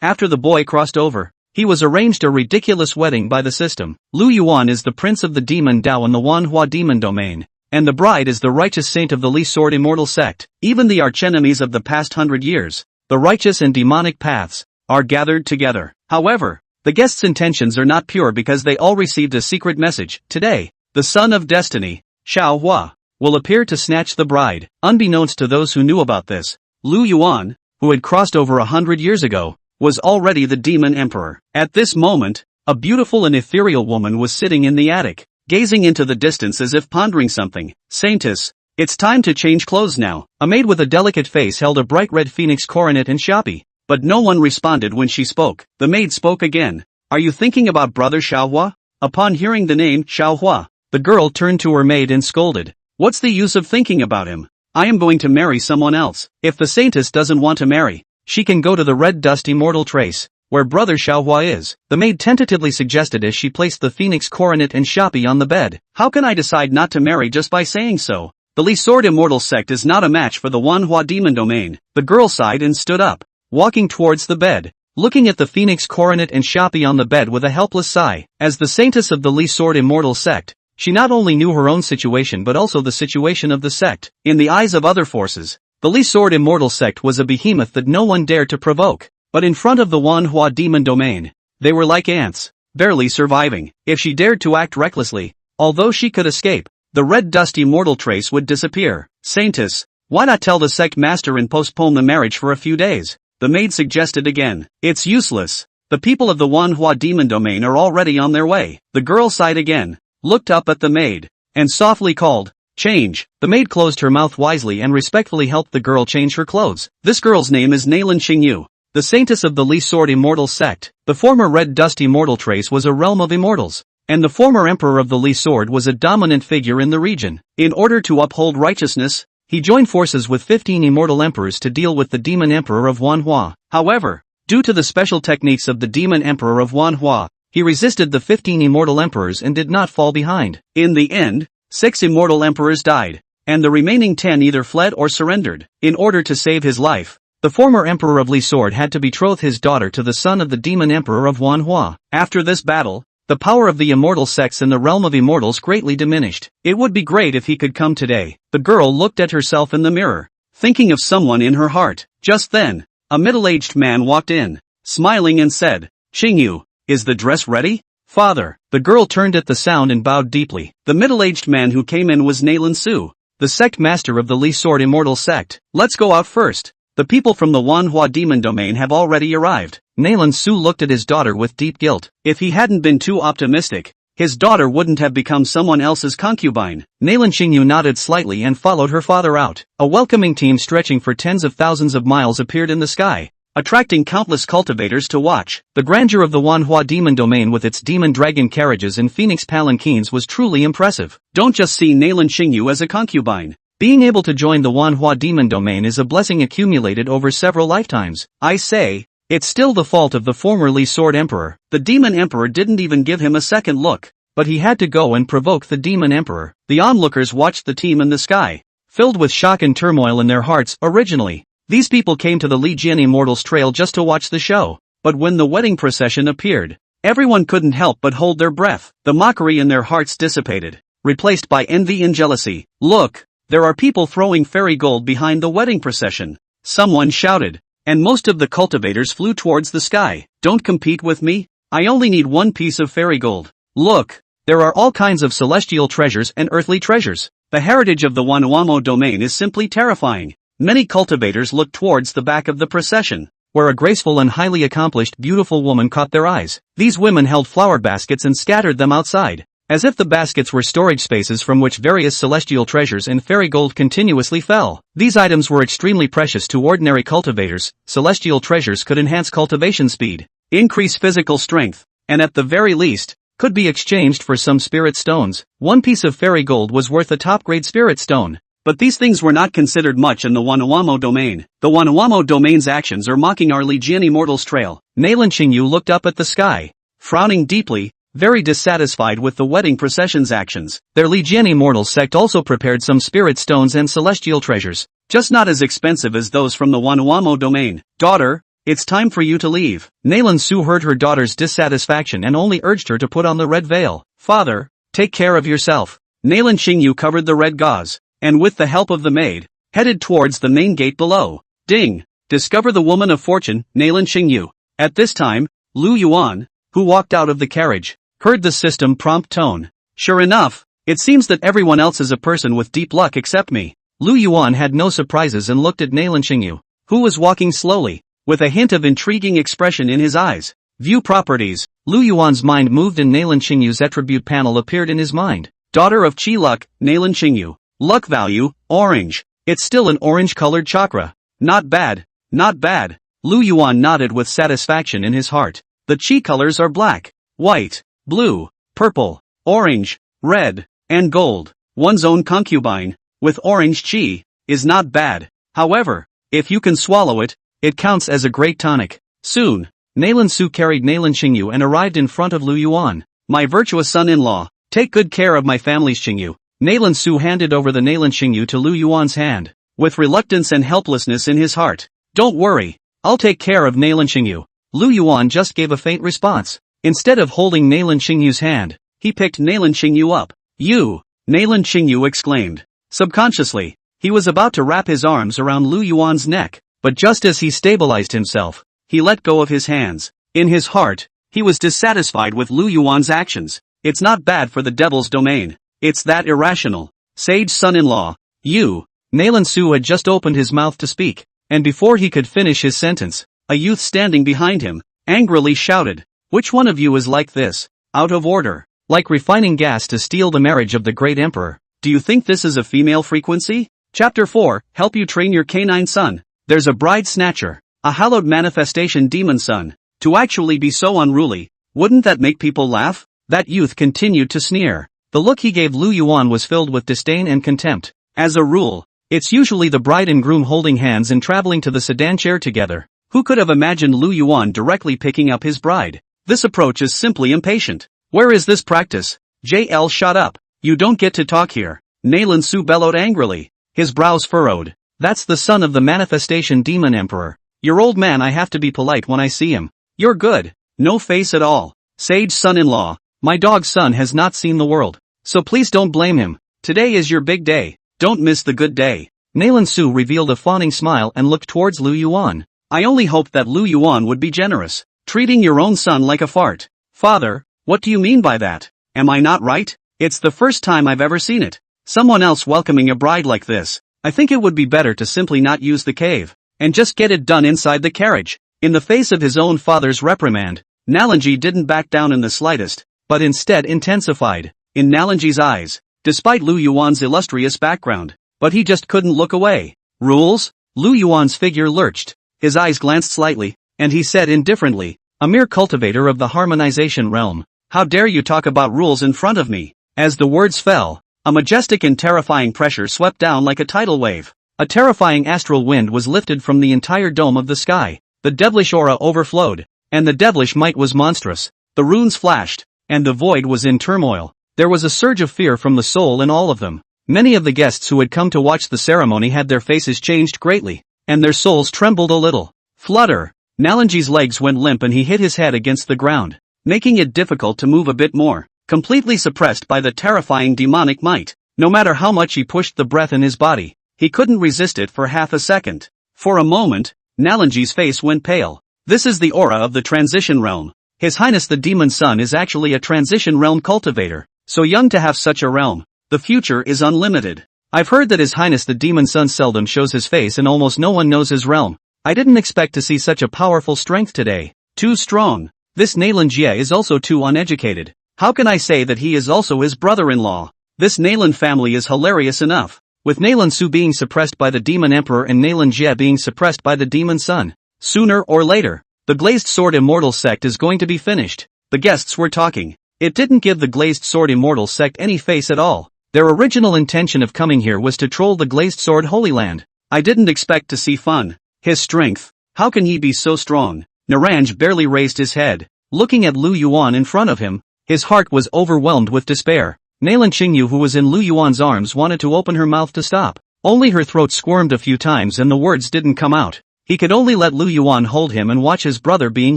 After the boy crossed over, he was arranged a ridiculous wedding by the system. Lu Yuan is the prince of the demon Dao in the Wanhua demon domain, and the bride is the righteous saint of the Li Sword immortal sect. Even the archenemies of the past 100 years, the righteous and demonic paths, are gathered together. However, the guests' intentions are not pure because they all received a secret message. Today, the son of destiny, Xiao Huo, will appear to snatch the bride. Unbeknownst to those who knew about this, Lu Yuan, who had crossed over 100 years ago, was already the demon emperor. At this moment, a beautiful and ethereal woman was sitting in the attic, gazing into the distance as if pondering something. Saintess, it's time to change clothes now. A maid with a delicate face held a bright red phoenix coronet and shoppy, but no one responded when she spoke. The maid spoke again. Are you thinking about brother Xiao Huo? Upon hearing the name Xiao Huo, the girl turned to her maid and scolded. What's the use of thinking about him? I am going to marry someone else. If the saintess doesn't want to marry, she can go to the red dust immortal trace, where brother Xiao Huo is, the maid tentatively suggested as she placed the phoenix coronet and shoppy on the bed. How can I decide not to marry just by saying so? The Li Sword immortal sect is not a match for the Wanhua demon domain. The girl sighed and stood up, walking towards the bed, looking at the phoenix coronet and shoppy on the bed with a helpless sigh. As the saintess of the Li Sword immortal sect, she not only knew her own situation but also the situation of the sect. In the eyes of other forces, the Li Sword immortal sect was a behemoth that no one dared to provoke. But in front of the Wanhua demon domain, they were like ants, barely surviving. If she dared to act recklessly, although she could escape, the red dust immortal trace would disappear. Saintess, why not tell the sect master and postpone the marriage for a few days? The maid suggested again. It's useless. The people of the Wanhua demon domain are already on their way. The girl sighed again, looked up at the maid, and softly called, change. The maid closed her mouth wisely and respectfully helped the girl change her clothes. This girl's name is Nalan Qingyu, the saintess of the Li Sword immortal sect. The former red dust immortal trace was a realm of immortals, and the former emperor of the Li Sword was a dominant figure in the region. In order to uphold righteousness, he joined forces with 15 immortal emperors to deal with the demon emperor of Wanhua. However, due to the special techniques of the demon emperor of Wanhua, he resisted the 15 immortal emperors and did not fall behind. In the end, 6 immortal emperors died, and the remaining 10 either fled or surrendered. In order to save his life, the former emperor of Li Sword had to betroth his daughter to the son of the demon emperor of Wanhua. After this battle, the power of the immortal sects in the realm of immortals greatly diminished. It would be great if he could come today. The girl looked at herself in the mirror, thinking of someone in her heart. Just then, a middle-aged man walked in, smiling and said, Qingyu, is the dress ready? Father. The girl turned at the sound and bowed deeply. The middle-aged man who came in was Nalan Su, the sect master of the Li Sword immortal sect. Let's go out first. The people from the Wanhua demon domain have already arrived. Nalan Su looked at his daughter with deep guilt. If he hadn't been too optimistic, his daughter wouldn't have become someone else's concubine. Nalan Qingyu nodded slightly and followed her father out. A welcoming team stretching for tens of thousands of miles appeared in the sky, attracting countless cultivators to watch. The grandeur of the Wanhua demon domain with its demon dragon carriages and phoenix palanquins was truly impressive. Don't just see Nalan Qingyu as a concubine. Being able to join the Wanhua demon domain is a blessing accumulated over several lifetimes. I say, it's still the fault of the former Li Sword emperor. The demon emperor didn't even give him a second look, but he had to go and provoke the demon emperor. The onlookers watched the team in the sky, filled with shock and turmoil in their hearts. Originally, these people came to the Lijian Immortals trail just to watch the show, but when the wedding procession appeared, everyone couldn't help but hold their breath. The mockery in their hearts dissipated, replaced by envy and jealousy. Look! There are people throwing fairy gold behind the wedding procession, someone shouted, and most of the cultivators flew towards the sky. Don't compete with me, I only need one piece of fairy gold. Look, there are all kinds of celestial treasures and earthly treasures. The heritage of the Wanhua domain is simply terrifying. Many cultivators looked towards the back of the procession, where a graceful and highly accomplished beautiful woman caught their eyes. These women held flower baskets and scattered them outside, as if the baskets were storage spaces from which various celestial treasures and fairy gold continuously fell. These items were extremely precious to ordinary cultivators. Celestial treasures could enhance cultivation speed, increase physical strength, and at the very least, could be exchanged for some spirit stones. One piece of fairy gold was worth a top-grade spirit stone. But these things were not considered much in the Wanhua domain. The Wanhua domain's actions are mocking our Lijian Immortals trail. Nalan Qingyu looked up at the sky, frowning deeply, very dissatisfied with the wedding procession's actions. Their Lijian Immortals sect also prepared some spirit stones and celestial treasures, just not as expensive as those from the Wanhua domain. Daughter, it's time for you to leave. Nalan Su heard her daughter's dissatisfaction and only urged her to put on the red veil. Father, take care of yourself. Nalan Xingyu covered the red gauze, and with the help of the maid, headed towards the main gate below. Ding! Discover the woman of fortune, Nalan Xingyu. At this time, Lu Yuan, who walked out of the carriage, heard the system prompt tone. Sure enough, it seems that everyone else is a person with deep luck except me. Lu Yuan had no surprises and looked at Nalan Xingyu, who was walking slowly, with a hint of intriguing expression in his eyes. View properties. Lu Yuan's mind moved and Nalan Xingyu's attribute panel appeared in his mind. Daughter of Qi Luck, Nalan Xingyu. Luck value, orange. It's still an orange-colored chakra. Not bad, not bad. Lu Yuan nodded with satisfaction in his heart. The Qi colors are black, white, blue, purple, orange, red, and gold. One's own concubine, with orange Qi, is not bad. However, if you can swallow it, it counts as a great tonic. Soon, Nalan Su carried Nalan Xingyu and arrived in front of Lu Yuan. My virtuous son-in-law, take good care of my family's Xingyu. Nalan Su handed over the Nalan Xingyu to Lu Yuan's hand, with reluctance and helplessness in his heart. Don't worry, I'll take care of Nalan Xingyu. Lu Yuan just gave a faint response. Instead of holding Nalan Xingyu's hand, he picked Nalan Xingyu up. You! Nalan Xingyu exclaimed. Subconsciously, he was about to wrap his arms around Lu Yuan's neck, but just as he stabilized himself, he let go of his hands. In his heart, he was dissatisfied with Lu Yuan's actions. It's not bad for the devil's domain. It's that irrational. Sage son-in-law. You. Nalan Su had just opened his mouth to speak, and before he could finish his sentence, a youth standing behind him, angrily shouted, Which one of you is like this? Out of order. Like refining gas to steal the marriage of the great emperor. Do you think this is a female frequency? Chapter 4, Help you train your canine son. There's a bride snatcher, a hallowed manifestation demon son. To actually be so unruly, wouldn't that make people laugh? That youth continued to sneer. The look he gave Lu Yuan was filled with disdain and contempt. As a rule, it's usually the bride and groom holding hands and traveling to the sedan chair together. Who could have imagined Lu Yuan directly picking up his bride? This approach is simply impatient. Where is this practice? JL shut up. You don't get to talk here. Nalan Su bellowed angrily. His brows furrowed. That's the son of the manifestation demon emperor. Your old man, I have to be polite when I see him. You're good. No face at all. Sage son-in-law. My dog's son has not seen the world. So please don't blame him. Today is your big day. Don't miss the good day. Nalan Su revealed a fawning smile and looked towards Lu Yuan. I only hoped that Lu Yuan would be generous. Treating your own son like a fart. Father, what do you mean by that? Am I not right? It's the first time I've ever seen it. Someone else welcoming a bride like this. I think it would be better to simply not use the cave, and just get it done inside the carriage. In the face of his own father's reprimand, Nalanji didn't back down in the slightest, but instead intensified, in Nalanji's eyes, despite Lu Yuan's illustrious background. But he just couldn't look away. Rules? Lu Yuan's figure lurched, his eyes glanced slightly, and he said indifferently, a mere cultivator of the harmonization realm. How dare you talk about rules in front of me? As the words fell, a majestic and terrifying pressure swept down like a tidal wave. A terrifying astral wind was lifted from the entire dome of the sky. The devilish aura overflowed, and the devilish might was monstrous. The runes flashed, and the void was in turmoil. There was a surge of fear from the soul in all of them. Many of the guests who had come to watch the ceremony had their faces changed greatly, and their souls trembled a little. Flutter! Nalanji's legs went limp and he hit his head against the ground, making it difficult to move a bit more. Completely suppressed by the terrifying demonic might. No matter how much he pushed the breath in his body, he couldn't resist it for half a second. For a moment, Nalanji's face went pale. This is the aura of the transition realm. His Highness the Demon Son is actually a transition realm cultivator. So young to have such a realm. The future is unlimited. I've heard that His Highness the Demon Son seldom shows his face and almost no one knows his realm. I didn't expect to see such a powerful strength today. Too strong. This Nalan Jie is also too uneducated. How can I say that he is also his brother-in-law? This Nalan family is hilarious enough. With Nalan Su being suppressed by the Demon Emperor and Nalan Jie being suppressed by the Demon Son. Sooner or later, the Glazed Sword Immortal sect is going to be finished. The guests were talking. It didn't give the Glazed Sword Immortal sect any face at all. Their original intention of coming here was to troll the Glazed Sword Holy Land. I didn't expect to see fun. His strength. How can he be so strong? Naranj barely raised his head, looking at Lu Yuan in front of him. His heart was overwhelmed with despair. Nalan Xingyu, who was in Lu Yuan's arms, wanted to open her mouth to stop. Only her throat squirmed a few times and the words didn't come out. He could only let Lu Yuan hold him and watch his brother being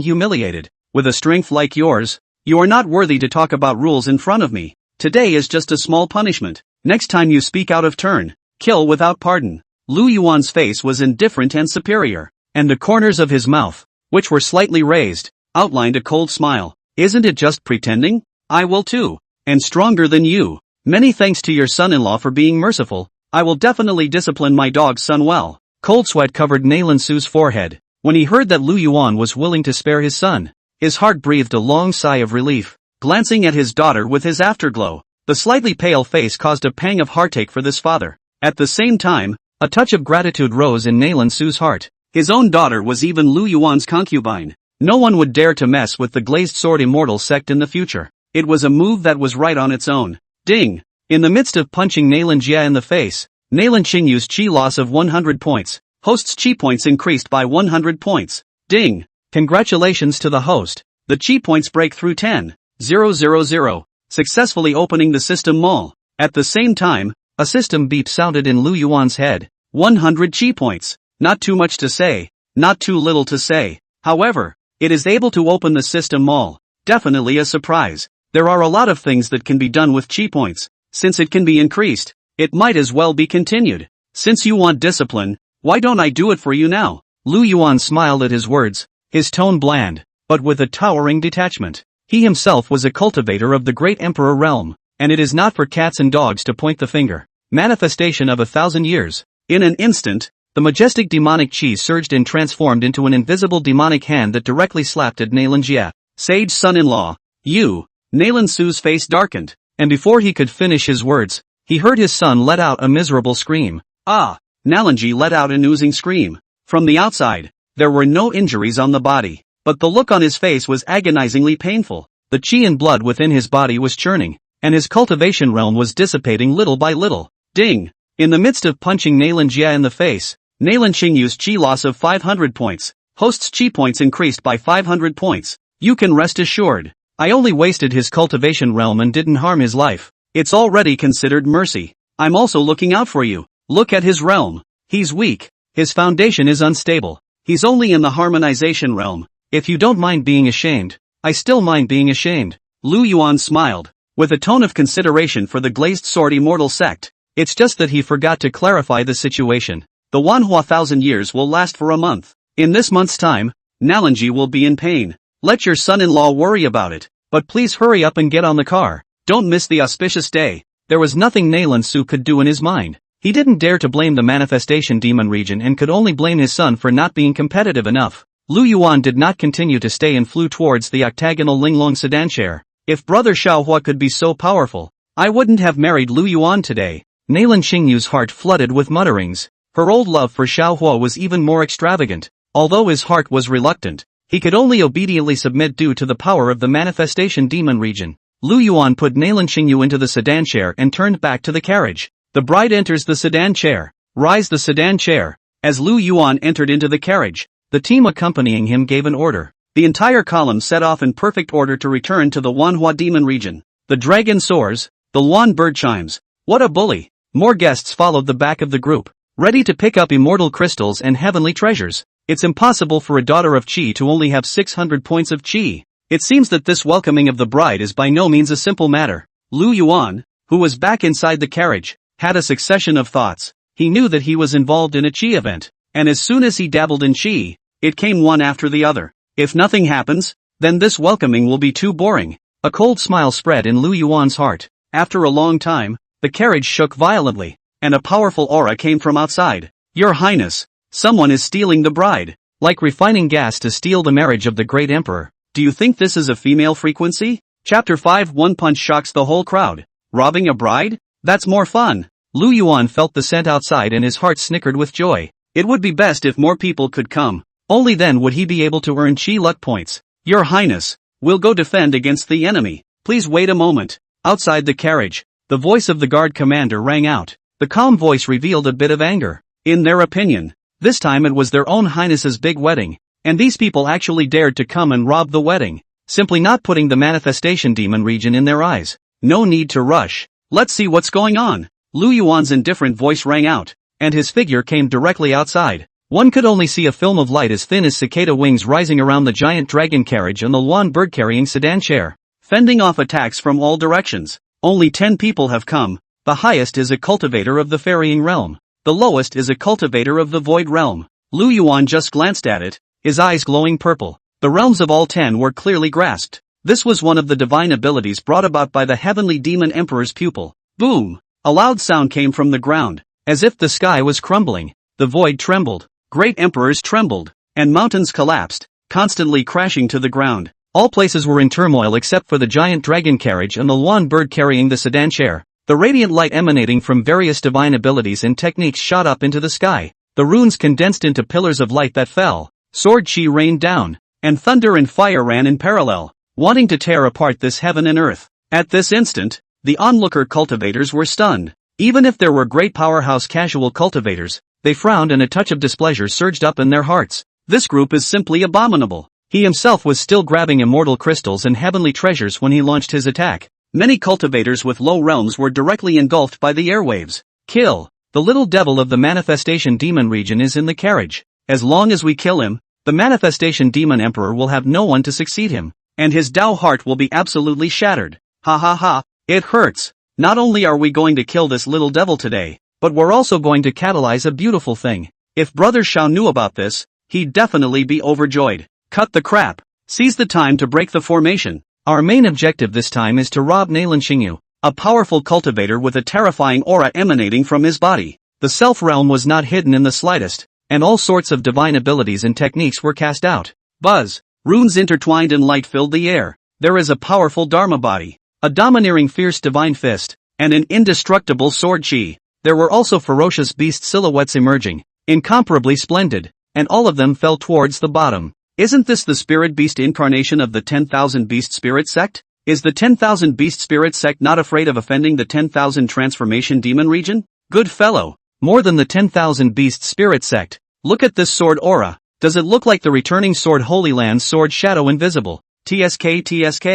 humiliated. With a strength like yours, you are not worthy to talk about rules in front of me. Today is just a small punishment. Next time you speak out of turn, kill without pardon. Lu Yuan's face was indifferent and superior, and the corners of his mouth, which were slightly raised, outlined a cold smile. Isn't it just pretending? I will too. And stronger than you. Many thanks to your son-in-law for being merciful. I will definitely discipline my dog's son well. Cold sweat covered Nalan Su's forehead. When he heard that Lu Yuan was willing to spare his son, his heart breathed a long sigh of relief. Glancing at his daughter with his afterglow, the slightly pale face caused a pang of heartache for this father. At the same time, a touch of gratitude rose in Nalan Su's heart. His own daughter was even Lu Yuan's concubine. No one would dare to mess with the glazed sword immortal sect in the future. It was a move that was right on its own. Ding! In the midst of punching Nalan Jia in the face, Nalan Qingyu's chi loss of 100 points. Host's chi points increased by 100 points. Ding! Congratulations to the host. The chi points break through 10,000, successfully opening the system mall. At the same time, a system beep sounded in Lu Yuan's head. 100 chi points. Not too much to say, not too little to say. However, it is able to open the system mall. Definitely a surprise. There are a lot of things that can be done with chi points. Since it can be increased, it might as well be continued. Since you want discipline, why don't I do it for you now? Lu Yuan smiled at his words, his tone bland, but with a towering detachment. He himself was a cultivator of the great emperor realm, and it is not for cats and dogs to point the finger. Manifestation of 1,000 years. In an instant, the majestic demonic chi surged and transformed into an invisible demonic hand that directly slapped at Nalan Jia. Sage son-in-law, you. Nalan Su's face darkened, and before he could finish his words, he heard his son let out a miserable scream. Ah! Nalan Ji let out an oozing scream. From the outside, there were no injuries on the body, but the look on his face was agonizingly painful. The chi and blood within his body was churning, and his cultivation realm was dissipating little by little. Ding! In the midst of punching Nalan Jia in the face, Nalan Qingyu's chi loss of 500 points. Host's chi points increased by 500 points. You can rest assured. I only wasted his cultivation realm and didn't harm his life. It's already considered mercy. I'm also looking out for you. Look at his realm. He's weak. His foundation is unstable. He's only in the harmonization realm. If you don't mind being ashamed, I still mind being ashamed. Lu Yuan smiled, with a tone of consideration for the glazed sword immortal sect. It's just that he forgot to clarify the situation. The Manhwa 1,000 years will last for a month. In this month's time, Nalanji will be in pain. Let your son-in-law worry about it, but please hurry up and get on the car. Don't miss the auspicious day. There was nothing Nalan Su could do in his mind. He didn't dare to blame the manifestation demon region and could only blame his son for not being competitive enough. Lu Yuan did not continue to stay and flew towards the octagonal Linglong sedan chair. If brother Xiao Huo could be so powerful, I wouldn't have married Lu Yuan today. Nalan Qingyu's heart flooded with mutterings. Her old love for Xiao Huo was even more extravagant. Although his heart was reluctant, he could only obediently submit due to the power of the manifestation demon region. Lu Yuan put Nalan Qingyu into the sedan chair and turned back to the carriage. The bride enters the sedan chair. Rise the sedan chair. As Lu Yuan entered into the carriage, the team accompanying him gave an order. The entire column set off in perfect order to return to the Wanhua demon region. The dragon soars, the Luan bird chimes. What a bully! More guests followed the back of the group, ready to pick up immortal crystals and heavenly treasures. It's impossible for a daughter of Qi to only have 600 points of Qi. It seems that this welcoming of the bride is by no means a simple matter. Lu Yuan, who was back inside the carriage, had a succession of thoughts. He knew that he was involved in a Qi event, and as soon as he dabbled in Qi, it came one after the other. If nothing happens, then this welcoming will be too boring. A cold smile spread in Lu Yuan's heart. After a long time, the carriage shook violently, and a powerful aura came from outside. Your Highness, someone is stealing the bride. Like refining gas to steal the marriage of the great emperor. Do you think this is a female frequency? Chapter 5 One punch shocks the whole crowd. Robbing a bride? That's more fun. Lu Yuan felt the scent outside and his heart snickered with joy. It would be best if more people could come. Only then would he be able to earn Qi luck points. Your Highness, we'll go defend against the enemy. Please wait a moment. Outside the carriage, the voice of the guard commander rang out. The calm voice revealed a bit of anger. In their opinion, this time it was their own highness's big wedding, and these people actually dared to come and rob the wedding, simply not putting the manifestation demon region in their eyes. No need to rush. Let's see what's going on. Lu Yuan's indifferent voice rang out, and his figure came directly outside. One could only see a film of light as thin as cicada wings rising around the giant dragon carriage and the Yuan bird-carrying sedan chair, fending off attacks from all directions. Only 10 people have come. The highest is a cultivator of the ferrying realm. The lowest is a cultivator of the void realm. Lu Yuan just glanced at it, his eyes glowing purple. The realms of all 10 were clearly grasped. This was one of the divine abilities brought about by the heavenly demon emperor's pupil. Boom! A loud sound came from the ground, as if the sky was crumbling. The void trembled. Great emperors trembled, and mountains collapsed, constantly crashing to the ground. All places were in turmoil except for the giant dragon carriage and the Yuan bird carrying the sedan chair. The radiant light emanating from various divine abilities and techniques shot up into the sky. The runes condensed into pillars of light that fell. Sword chi rained down, and thunder and fire ran in parallel, wanting to tear apart this heaven and earth. At this instant, the onlooker cultivators were stunned. Even if there were great powerhouse casual cultivators, they frowned and a touch of displeasure surged up in their hearts. This group is simply abominable. He himself was still grabbing immortal crystals and heavenly treasures when he launched his attack. Many cultivators with low realms were directly engulfed by the airwaves. Kill. The little devil of the manifestation demon region is in the carriage. As long as we kill him, the manifestation demon emperor will have no one to succeed him, and his Tao heart will be absolutely shattered. Ha ha ha, it hurts. Not only are we going to kill this little devil today, but we're also going to catalyze a beautiful thing. If Brother Xiao knew about this, he'd definitely be overjoyed. Cut the crap. Seize the time to break the formation. Our main objective this time is to rob Nalan Xingyu, a powerful cultivator with a terrifying aura emanating from his body. The self-realm was not hidden in the slightest, and all sorts of divine abilities and techniques were cast out. Buzz. Runes intertwined and light filled the air. There is a powerful Dharma body, a domineering fierce divine fist, and an indestructible sword chi. There were also ferocious beast silhouettes emerging, incomparably splendid, and all of them fell towards the bottom. Isn't this the spirit beast incarnation of the 10,000 Beast Spirit Sect? Is the 10,000 Beast Spirit Sect not afraid of offending the 10,000 Transformation Demon region? Good fellow. More than the 10,000 Beast Spirit Sect. Look at this sword aura. Does it look like the returning sword Holy Land's sword Shadow Invisible? TSK.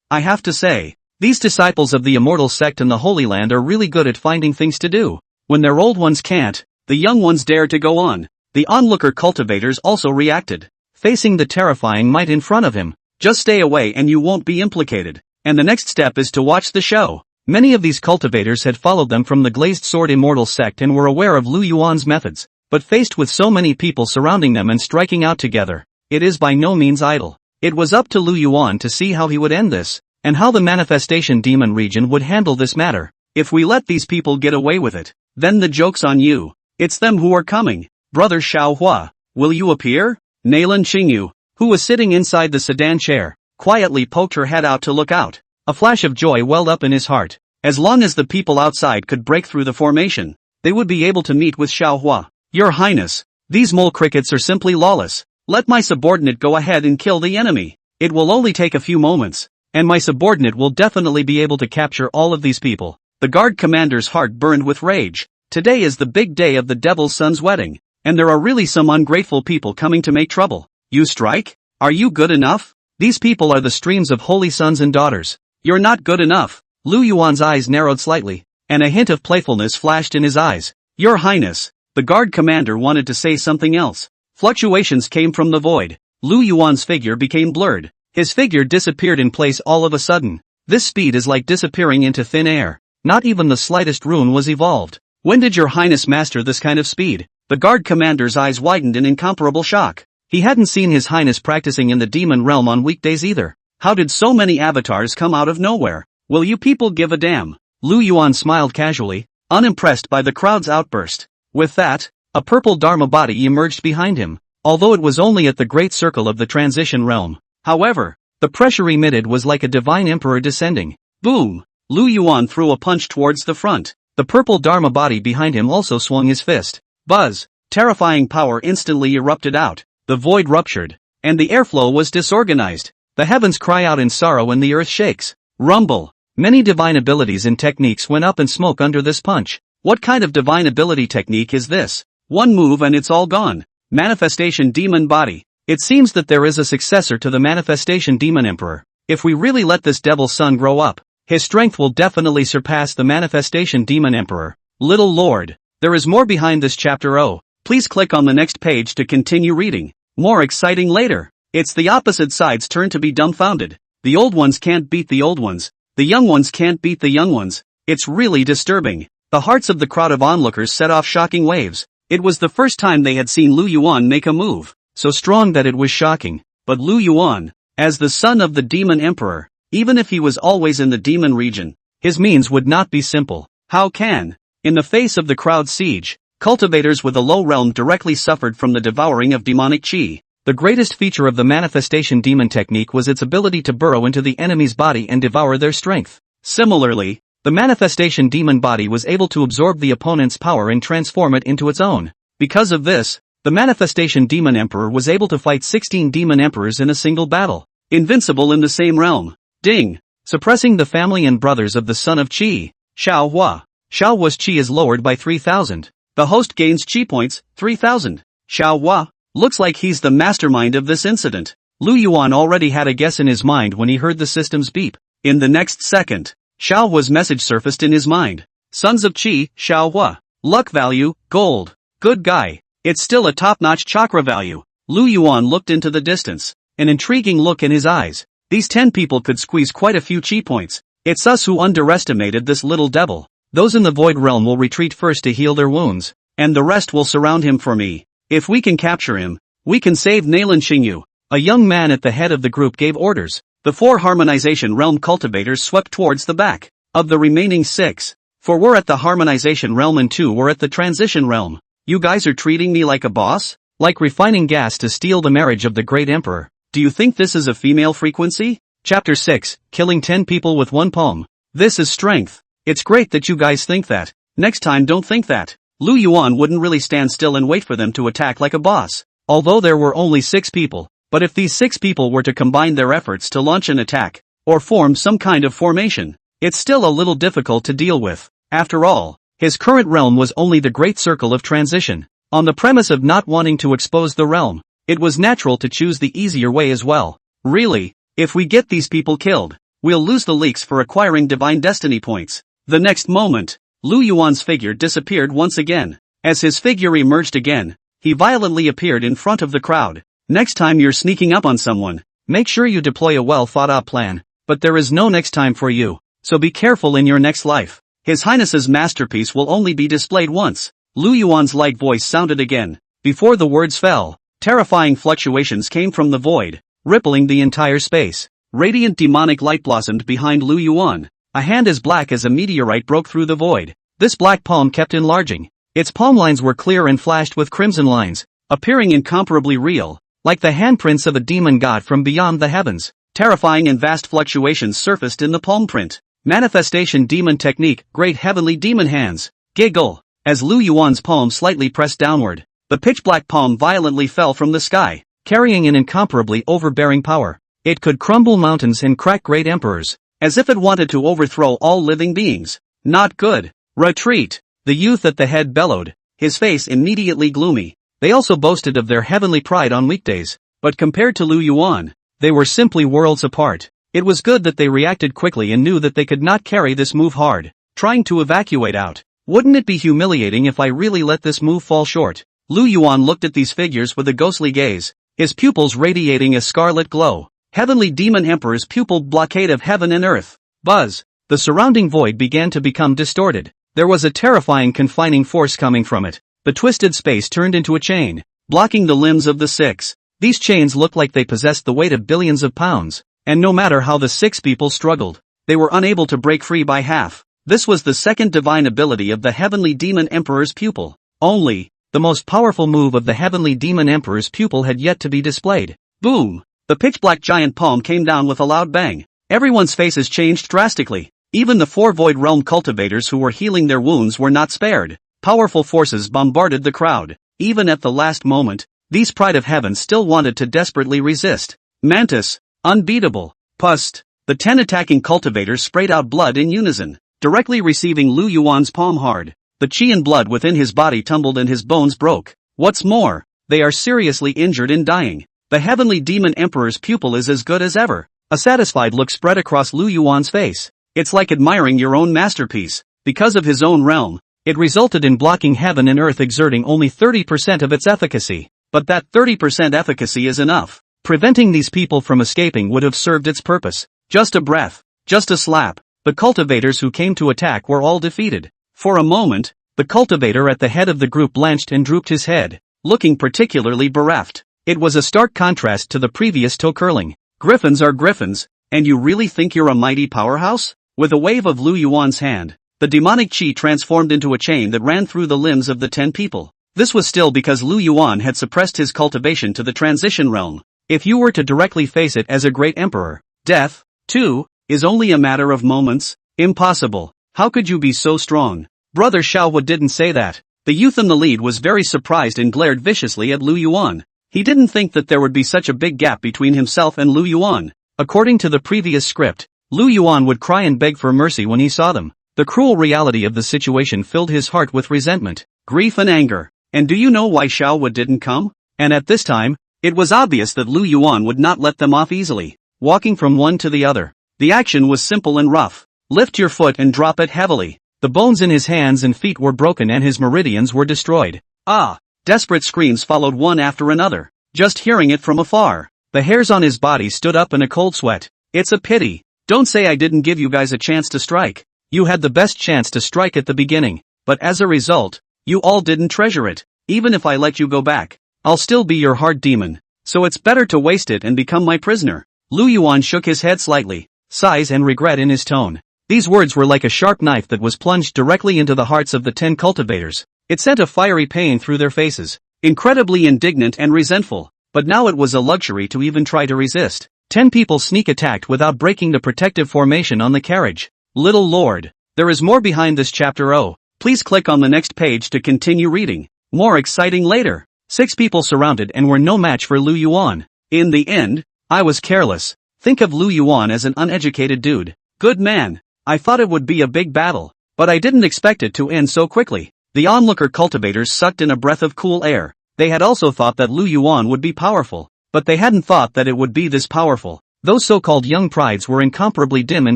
I have to say, these disciples of the Immortal Sect and the Holy Land are really good at finding things to do. When their old ones can't, the young ones dare to go on. The onlooker cultivators also reacted, facing the terrifying might in front of him. Just stay away and you won't be implicated. And the next step is to watch the show. Many of these cultivators had followed them from the Glazed Sword Immortal Sect and were aware of Lu Yuan's methods, but faced with so many people surrounding them and striking out together, it is by no means idle. It was up to Lu Yuan to see how he would end this, and how the manifestation demon region would handle this matter. If we let these people get away with it, then the joke's on you. It's them who are coming. Brother Xiao Huo, will you appear? Nalan Xingyu, who was sitting inside the sedan chair, quietly poked her head out to look out. A flash of joy welled up in his heart. As long as the people outside could break through the formation, they would be able to meet with Xiao Huo. Your Highness, these mole crickets are simply lawless. Let my subordinate go ahead and kill the enemy. It will only take a few moments, and my subordinate will definitely be able to capture all of these people. The guard commander's heart burned with rage. Today is the big day of the devil's son's wedding, and there are really some ungrateful people coming to make trouble. You strike? Are you good enough? These people are the streams of holy sons and daughters. You're not good enough. Lu Yuan's eyes narrowed slightly, and a hint of playfulness flashed in his eyes. Your Highness. The guard commander wanted to say something else. Fluctuations came from the void. Lu Yuan's figure became blurred. His figure disappeared in place all of a sudden. This speed is like disappearing into thin air. Not even the slightest rune was evolved. When did your Highness master this kind of speed? The guard commander's eyes widened in incomparable shock. He hadn't seen His Highness practicing in the demon realm on weekdays either. How did so many avatars come out of nowhere? Will you people give a damn? Lu Yuan smiled casually, unimpressed by the crowd's outburst. With that, a purple Dharma body emerged behind him, although it was only at the great circle of the transition realm. However, the pressure emitted was like a divine emperor descending. Boom! Lu Yuan threw a punch towards the front. The purple Dharma body behind him also swung his fist. Buzz! Terrifying power instantly erupted out. The void ruptured, and the airflow was disorganized. The heavens cry out in sorrow and the earth shakes. Rumble! Many divine abilities and techniques went up in smoke under this punch. What kind of divine ability technique is this? One move and it's all gone. Manifestation Demon Body. It seems that there is a successor to the Manifestation Demon Emperor. If we really let this devil's son grow up, his strength will definitely surpass the Manifestation Demon Emperor. Little Lord, there is more behind this chapter. Oh, Please click on the next page to continue reading. More exciting later. It's the opposite side's turn to be dumbfounded. The old ones can't beat the old ones. The young ones can't beat the young ones. It's really disturbing. The hearts of the crowd of onlookers set off shocking waves. It was the first time they had seen Lu Yuan make a move, so strong that it was shocking. But Lu Yuan, as the son of the demon emperor, even if he was always in the demon region, his means would not be simple. How can? In the face of the crowd's siege, cultivators with a low realm directly suffered from the devouring of demonic chi. The greatest feature of the manifestation demon technique was its ability to burrow into the enemy's body and devour their strength. Similarly, the manifestation demon body was able to absorb the opponent's power and transform it into its own. Because of this, the manifestation demon emperor was able to fight 16 demon emperors in a single battle. Invincible in the same realm. Ding! Suppressing the family and brothers of the son of Qi, Xiao Huo. Xiao Huo's Qi is lowered by 3,000. The host gains Qi points, 3,000. Xiao Huo looks like he's the mastermind of this incident. Lu Yuan already had a guess in his mind when he heard the system's beep. In the next second, Xiao Huo's message surfaced in his mind. Sons of Qi, Xiao Huo. Luck value, gold. Good guy. It's still a top-notch chakra value. Lu Yuan looked into the distance. An intriguing look in his eyes. These 10 people could squeeze quite a few Qi points. It's us who underestimated this little devil. Those in the void realm will retreat first to heal their wounds, and the rest will surround him for me. If we can capture him, we can save Nalan Xingyu. A young man at the head of the group gave orders. The 4 harmonization realm cultivators swept towards the back of the remaining 6. 4 were at the harmonization realm and 2 were at the transition realm. You guys are treating me like a boss? Like refining gas to steal the marriage of the great emperor. Do you think this is a female frequency? Chapter 6, Killing 10 people with 1 palm. This is strength. It's great that you guys think that. Next time don't think that. Lu Yuan wouldn't really stand still and wait for them to attack like a boss. Although there were only 6 people. But if these 6 people were to combine their efforts to launch an attack, or form some kind of formation, it's still a little difficult to deal with. After all, his current realm was only the great circle of transition. On the premise of not wanting to expose the realm, it was natural to choose the easier way as well. Really, if we get these people killed, we'll lose the leaks for acquiring divine destiny points. The next moment, Lu Yuan's figure disappeared once again. As his figure emerged again, he violently appeared in front of the crowd. Next time you're sneaking up on someone, make sure you deploy a well-thought-out plan. But there is no next time for you, so be careful in your next life. His Highness's masterpiece will only be displayed once. Lu Yuan's light voice sounded again. Before the words fell, terrifying fluctuations came from the void, rippling the entire space. Radiant demonic light blossomed behind Lu Yuan. A hand as black as a meteorite broke through the void. This black palm kept enlarging. Its palm lines were clear and flashed with crimson lines, appearing incomparably real, like the handprints of a demon god from beyond the heavens. Terrifying and vast fluctuations surfaced in the palm print. Manifestation demon technique, great heavenly demon hands. Giggle. As Lu Yuan's palm slightly pressed downward, the pitch-black palm violently fell from the sky, carrying an incomparably overbearing power. It could crumble mountains and crack great emperors, as if it wanted to overthrow all living beings. Not good. Retreat. The youth at the head bellowed, his face immediately gloomy. They also boasted of their heavenly pride on weekdays, but compared to Lu Yuan, they were simply worlds apart. It was good that they reacted quickly and knew that they could not carry this move hard, trying to evacuate out. Wouldn't it be humiliating if I really let this move fall short? Lu Yuan looked at these figures with a ghostly gaze, his pupils radiating a scarlet glow. Heavenly Demon Emperor's pupil blockade of heaven and earth. Buzz. The surrounding void began to become distorted. There was a terrifying confining force coming from it. The twisted space turned into a chain, blocking the limbs of the 6. These chains looked like they possessed the weight of billions of pounds, and no matter how the 6 people struggled, they were unable to break free by half. This was the second divine ability of the Heavenly Demon Emperor's pupil. Only, the most powerful move of the Heavenly Demon Emperor's pupil had yet to be displayed. Boom! The pitch-black giant palm came down with a loud bang. Everyone's faces changed drastically. Even the 4 Void Realm cultivators who were healing their wounds were not spared. Powerful forces bombarded the crowd. Even at the last moment, these Pride of Heaven still wanted to desperately resist. Mantis. Unbeatable. Pust. The 10 attacking cultivators sprayed out blood in unison, directly receiving Lu Yuan's palm hard. The chi and blood within his body tumbled and his bones broke. What's more, they are seriously injured and dying. The Heavenly Demon Emperor's pupil is as good as ever. A satisfied look spread across Lu Yuan's face. It's like admiring your own masterpiece. Because of his own realm, It resulted in blocking heaven and earth, exerting only 30% of its efficacy. But that 30% efficacy is enough. Preventing these people from escaping would have served its purpose. Just a breath. Just a slap. The cultivators who came to attack were all defeated. For a moment, the cultivator at the head of the group blanched and drooped his head, looking particularly bereft. It was a stark contrast to the previous toe curling. Griffins are griffins, and you really think you're a mighty powerhouse? With a wave of Lu Yuan's hand, the demonic chi transformed into a chain that ran through the limbs of the 10 people. This was still because Lu Yuan had suppressed his cultivation to the transition realm. If you were to directly face it as a great emperor, death, too, is only a matter of moments. Impossible. How could you be so strong? Brother Xiao Huo didn't say that. The youth in the lead was very surprised and glared viciously at Lu Yuan. He didn't think that there would be such a big gap between himself and Lu Yuan. According to the previous script, Lu Yuan would cry and beg for mercy when he saw them. The cruel reality of the situation filled his heart with resentment, grief and anger. And do you know why Xiao Huo didn't come? And at this time, it was obvious that Lu Yuan would not let them off easily. Walking from one to the other, the action was simple and rough. Lift your foot and drop it heavily. The bones in his hands and feet were broken and his meridians were destroyed. Ah! Desperate screams followed one after another. Just hearing it from afar, the hairs on his body stood up in a cold sweat. It's a pity. Don't say I didn't give you guys a chance to strike. You had the best chance to strike at the beginning, but as a result, you all didn't treasure it. Even if I let you go back, I'll still be your hard demon. So it's better to waste it and become my prisoner. Lu Yuan shook his head slightly, sighs and regret in his tone. These words were like a sharp knife that was plunged directly into the hearts of the 10 cultivators. It sent a fiery pain through their faces, incredibly indignant and resentful, but now it was a luxury to even try to resist. 10 people sneak attacked without breaking the protective formation on the carriage. Little Lord, there is more behind this chapter. Oh, please click on the next page to continue reading. More exciting later. 6 people surrounded and were no match for Lu Yuan. In the end, I was careless. Think of Lu Yuan as an uneducated dude. Good man. I thought it would be a big battle, but I didn't expect it to end so quickly. The onlooker cultivators sucked in a breath of cool air. They had also thought that Lu Yuan would be powerful, but they hadn't thought that it would be this powerful. Those so-called young prides were incomparably dim in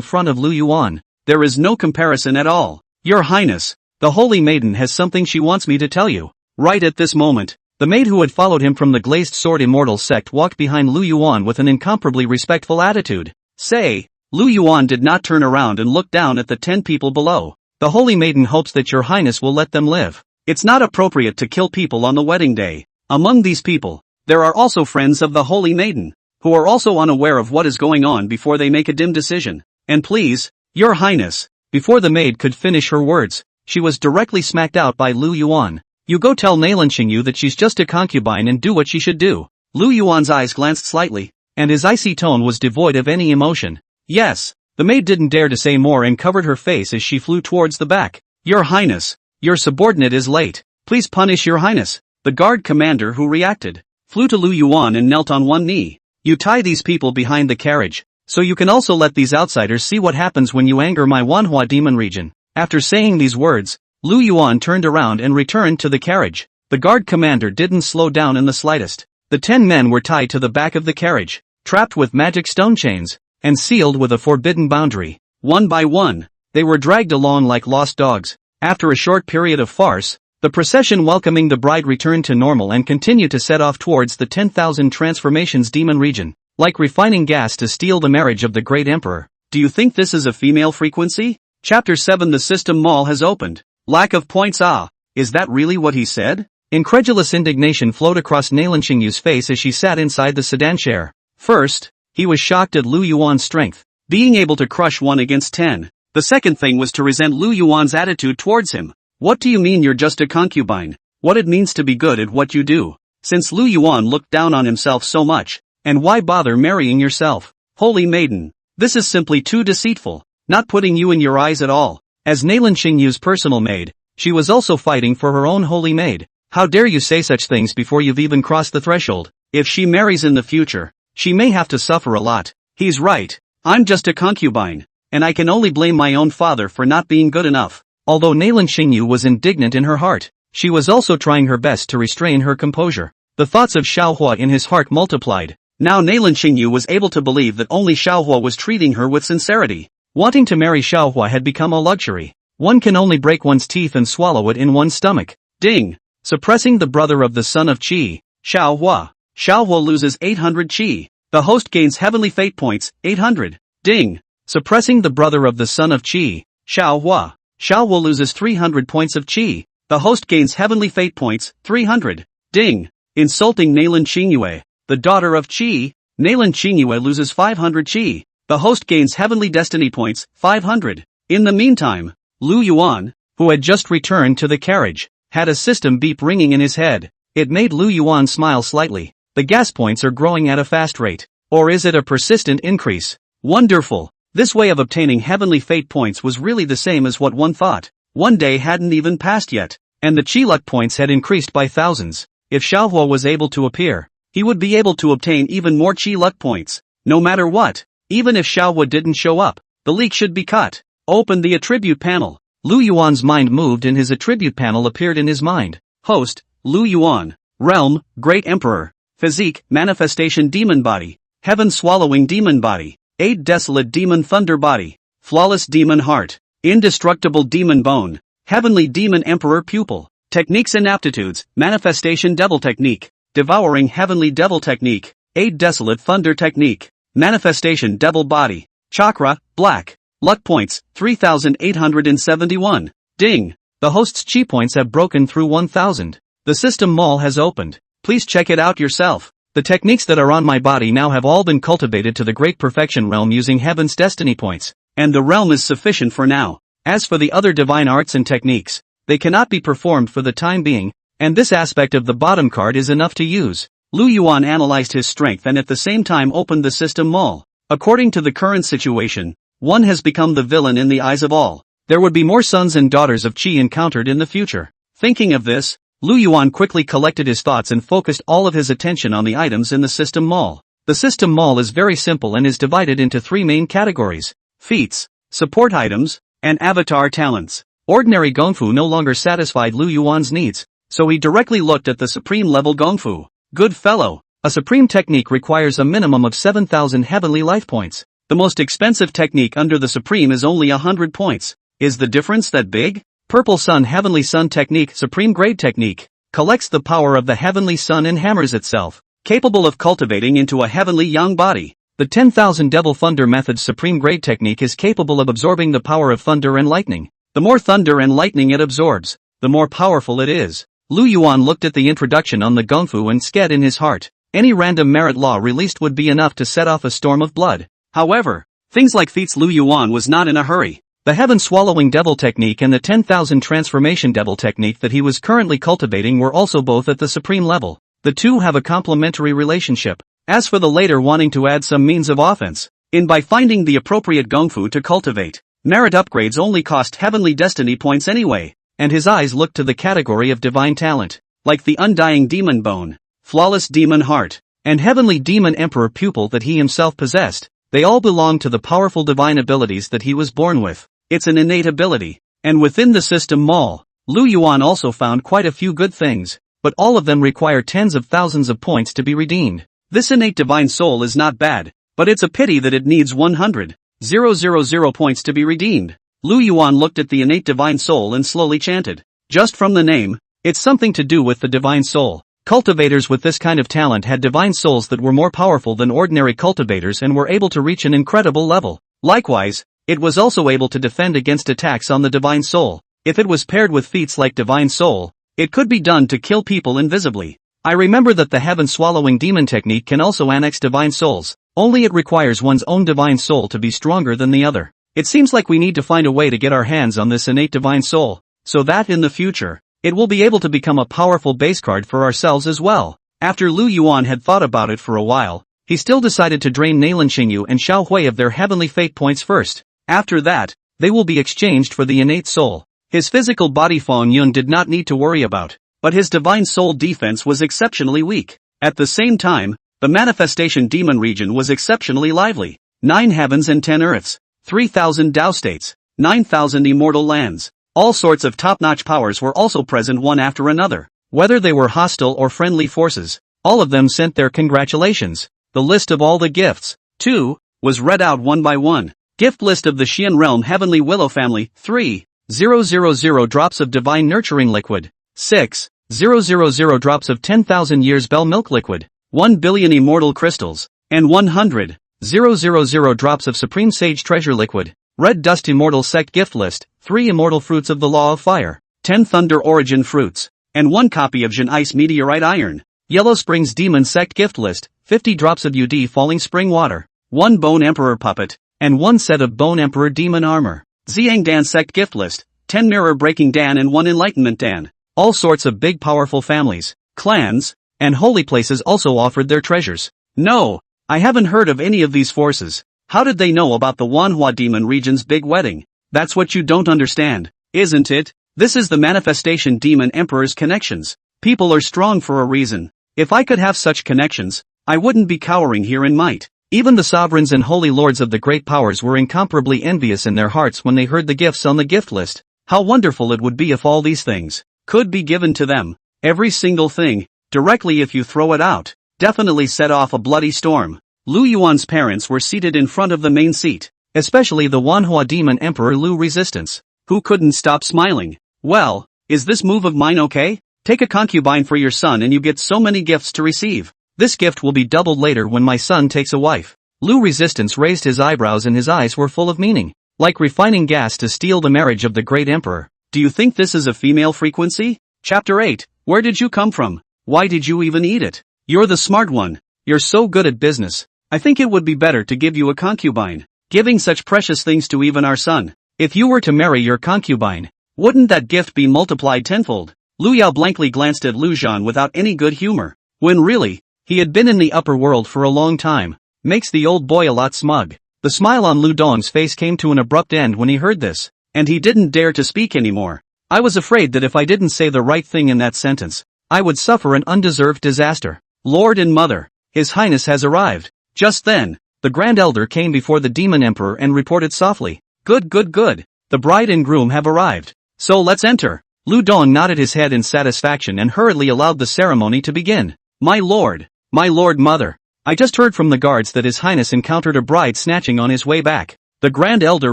front of Lu Yuan. There is no comparison at all. Your Highness, the Holy Maiden has something she wants me to tell you. Right at this moment, the maid who had followed him from the glazed sword immortals sect walked behind Lu Yuan with an incomparably respectful attitude. Say, Lu Yuan did not turn around and look down at the 10 people below. The Holy Maiden hopes that your Highness will let them live. It's not appropriate to kill people on the wedding day. Among these people, there are also friends of the Holy Maiden, who are also unaware of what is going on before they make a dim decision. And please, your Highness, before the maid could finish her words, she was directly smacked out by Lu Yuan. You go tell Nalan Xingyu that she's just a concubine and do what she should do. Lu Yuan's eyes glanced slightly, and his icy tone was devoid of any emotion. Yes, the maid didn't dare to say more and covered her face as she flew towards the back. Your Highness, your subordinate is late. Please punish your Highness. The guard commander who reacted, flew to Lu Yuan and knelt on one knee. You tie these people behind the carriage, so you can also let these outsiders see what happens when you anger my Manhwa demon region. After saying these words, Lu Yuan turned around and returned to the carriage. The guard commander didn't slow down in the slightest. The 10 men were tied to the back of the carriage, trapped with magic stone chains, and sealed with a forbidden boundary. One by one, they were dragged along like lost dogs. After a short period of farce, the procession welcoming the bride returned to normal and continued to set off towards the 10,000 transformations demon region, like refining gas to steal the marriage of the great emperor. Do you think this is a female frequency? Chapter 7. The system mall has opened. Lack of points. Ah, is that really what he said? Incredulous indignation flowed across Nalan Xingyu's face as she sat inside the sedan chair. First, he was shocked at Lu Yuan's strength, being able to crush 1 against 10. The second thing was to resent Lu Yuan's attitude towards him. What do you mean you're just a concubine? What it means to be good at what you do. Since Lu Yuan looked down on himself so much, and why bother marrying yourself? Holy Maiden, this is simply too deceitful, not putting you in your eyes at all. As Nalan Xingyu's personal maid, she was also fighting for her own holy maid. How dare you say such things before you've even crossed the threshold? If she marries in the future, she may have to suffer a lot. He's right. I'm just a concubine, and I can only blame my own father for not being good enough. Although Nalan Xingyu was indignant in her heart, she was also trying her best to restrain her composure. The thoughts of Xiao Huo in his heart multiplied. Now Nalan Xingyu was able to believe that only Xiao Huo was treating her with sincerity. Wanting to marry Xiao Huo had become a luxury. One can only break one's teeth and swallow it in one's stomach. Ding. Suppressing the brother of the son of Qi, Xiao Huo. Xiao Huo loses 800 Qi. The host gains heavenly fate points, 800. Ding. Suppressing the brother of the son of Qi, Xiao Huo. Xiao Huo loses 300 points of Qi. The host gains heavenly fate points, 300. Ding. Insulting Nalan Qingyue, the daughter of Qi. Nalan Qingyue loses 500 Qi. The host gains heavenly destiny points, 500. In the meantime, Lu Yuan, who had just returned to the carriage, had a system beep ringing in his head. It made Lu Yuan smile slightly. The gas points are growing at a fast rate. Or is it a persistent increase? Wonderful. This way of obtaining heavenly fate points was really the same as what one thought. One day hadn't even passed yet, and the Qi luck points had increased by thousands. If Xiao Huo was able to appear, he would be able to obtain even more Qi luck points. No matter what, even if Xiao Huo didn't show up, the leak should be cut. Open the attribute panel. Lu Yuan's mind moved and his attribute panel appeared in his mind. Host, Lu Yuan. Realm, Great Emperor. Physique, Manifestation Demon Body. Heaven Swallowing Demon Body. 8 Desolate Demon Thunder Body. Flawless Demon Heart. Indestructible Demon Bone. Heavenly Demon Emperor Pupil. Techniques and Aptitudes, Manifestation Devil Technique. Devouring Heavenly Devil Technique. 8 Desolate Thunder Technique. Manifestation Devil Body. Chakra, Black. Luck Points, 3,871. Ding. The host's Qi points have broken through 1,000. The system mall has opened. Please check it out yourself. The techniques that are on my body now have all been cultivated to the great perfection realm using heaven's destiny points, and the realm is sufficient for now. As for the other divine arts and techniques, they cannot be performed for the time being, and this aspect of the bottom card is enough to use. Lu Yuan analyzed his strength and at the same time opened the system mall. According to the current situation, one has become the villain in the eyes of all. There would be more sons and daughters of Qi encountered in the future. Thinking of this, Lu Yuan quickly collected his thoughts and focused all of his attention on the items in the system mall. The system mall is very simple and is divided into 3 main categories: feats, support items, and avatar talents. Ordinary Gongfu no longer satisfied Lu Yuan's needs, so he directly looked at the supreme level Gongfu. Good fellow, a supreme technique requires a minimum of 7,000 heavenly life points. The most expensive technique under the supreme is only 100 points. Is the difference that big? Purple Sun Heavenly Sun Technique Supreme Grade Technique collects the power of the heavenly sun and hammers itself, capable of cultivating into a heavenly young body. The 10,000 Devil Thunder Method Supreme Grade Technique is capable of absorbing the power of thunder and lightning. The more thunder and lightning it absorbs, the more powerful it is. Lu Yuan looked at the introduction on the Gongfu and said in his heart, any random merit law released would be enough to set off a storm of blood. However, things like feats Lu Yuan was not in a hurry. The Heaven Swallowing Devil Technique and the 10,000 Transformation Devil Technique that he was currently cultivating were also both at the supreme level. The two have a complementary relationship. As for the later wanting to add some means of offense, by finding the appropriate Gongfu to cultivate, merit upgrades only cost heavenly destiny points anyway, and his eyes looked to the category of divine talent, like the Undying Demon Bone, Flawless Demon Heart, and Heavenly Demon Emperor Pupil that he himself possessed. They all belong to the powerful divine abilities that he was born with. It's an innate ability. And within the system mall, Lu Yuan also found quite a few good things, but all of them require tens of thousands of points to be redeemed. This innate divine soul is not bad, but it's a pity that it needs 100,000 points to be redeemed. Lu Yuan looked at the innate divine soul and slowly chanted. Just from the name, it's something to do with the divine soul. Cultivators with this kind of talent had divine souls that were more powerful than ordinary cultivators and were able to reach an incredible level. Likewise, it was also able to defend against attacks on the divine soul. If it was paired with feats like divine soul, it could be done to kill people invisibly. I remember that the Heaven Swallowing Demon Technique can also annex divine souls, only it requires one's own divine soul to be stronger than the other. It seems like we need to find a way to get our hands on this innate divine soul, so that in the future, it will be able to become a powerful base card for ourselves as well. After Lu Yuan had thought about it for a while, he still decided to drain Nalan Qingyu and Xiao Hui of their heavenly fate points first. After that, they will be exchanged for the innate soul. His physical body Feng Yun did not need to worry about, but his divine soul defense was exceptionally weak. At the same time, the manifestation demon region was exceptionally lively. 9 heavens and 10 earths, 3,000 Tao states, 9,000 immortal lands. All sorts of top-notch powers were also present one after another. Whether they were hostile or friendly forces, all of them sent their congratulations. The list of all the gifts, too, was read out one by one. Gift list of the Xian Realm Heavenly Willow Family, 3. 000 drops of divine nurturing liquid. 6. 000 drops of 10,000 years bell milk liquid. 1 billion immortal crystals. And 100. 000 drops of supreme sage treasure liquid. Red dust immortal sect gift list. 3 immortal fruits of the law of fire. 10 thunder origin fruits. And 1 copy of Jin ice meteorite iron. Yellow springs demon sect gift list. 50 drops of UD falling spring water. 1 bone emperor puppet. And 1 set of bone emperor demon armor. Xiang Dan sect gift list. 10 mirror breaking Dan and 1 enlightenment Dan. All sorts of big powerful families, clans, and holy places also offered their treasures. No, I haven't heard of any of these forces. How did they know about the Manhwa demon region's big wedding? That's what you don't understand, isn't it? This is the manifestation demon emperor's connections. People are strong for a reason. If I could have such connections, I wouldn't be cowering here in might. Even the sovereigns and holy lords of the great powers were incomparably envious in their hearts when they heard the gifts on the gift list. How wonderful it would be if all these things could be given to them. Every single thing, directly if you throw it out, definitely set off a bloody storm. Lu Yuan's parents were seated in front of the main seat, especially the Manhwa demon emperor Lu Resistance, who couldn't stop smiling. Well, is this move of mine okay? Take a concubine for your son and you get so many gifts to receive. This gift will be doubled later when my son takes a wife. Lu Resistance raised his eyebrows and his eyes were full of meaning, like refining gas to steal the marriage of the great emperor. Do you think this is a female frequency? Chapter 8. Where did you come from? Why did you even eat it? You're the smart one. You're so good at business. I think it would be better to give you a concubine. Giving such precious things to even our son. If you were to marry your concubine, wouldn't that gift be multiplied tenfold? Lu Yao blankly glanced at Lu Zhan without any good humor. When really, he had been in the upper world for a long time. Makes the old boy a lot smug. The smile on Lu Dong's face came to an abrupt end when he heard this. And he didn't dare to speak anymore. I was afraid that if I didn't say the right thing in that sentence, I would suffer an undeserved disaster. Lord and Mother, His Highness has arrived. Just then, the Grand Elder came before the Demon Emperor and reported softly, Good. The bride and groom have arrived. So let's enter. Lu Dong nodded his head in satisfaction and hurriedly allowed the ceremony to begin. My lord, mother. I just heard from the guards that His Highness encountered a bride snatching on his way back. The Grand Elder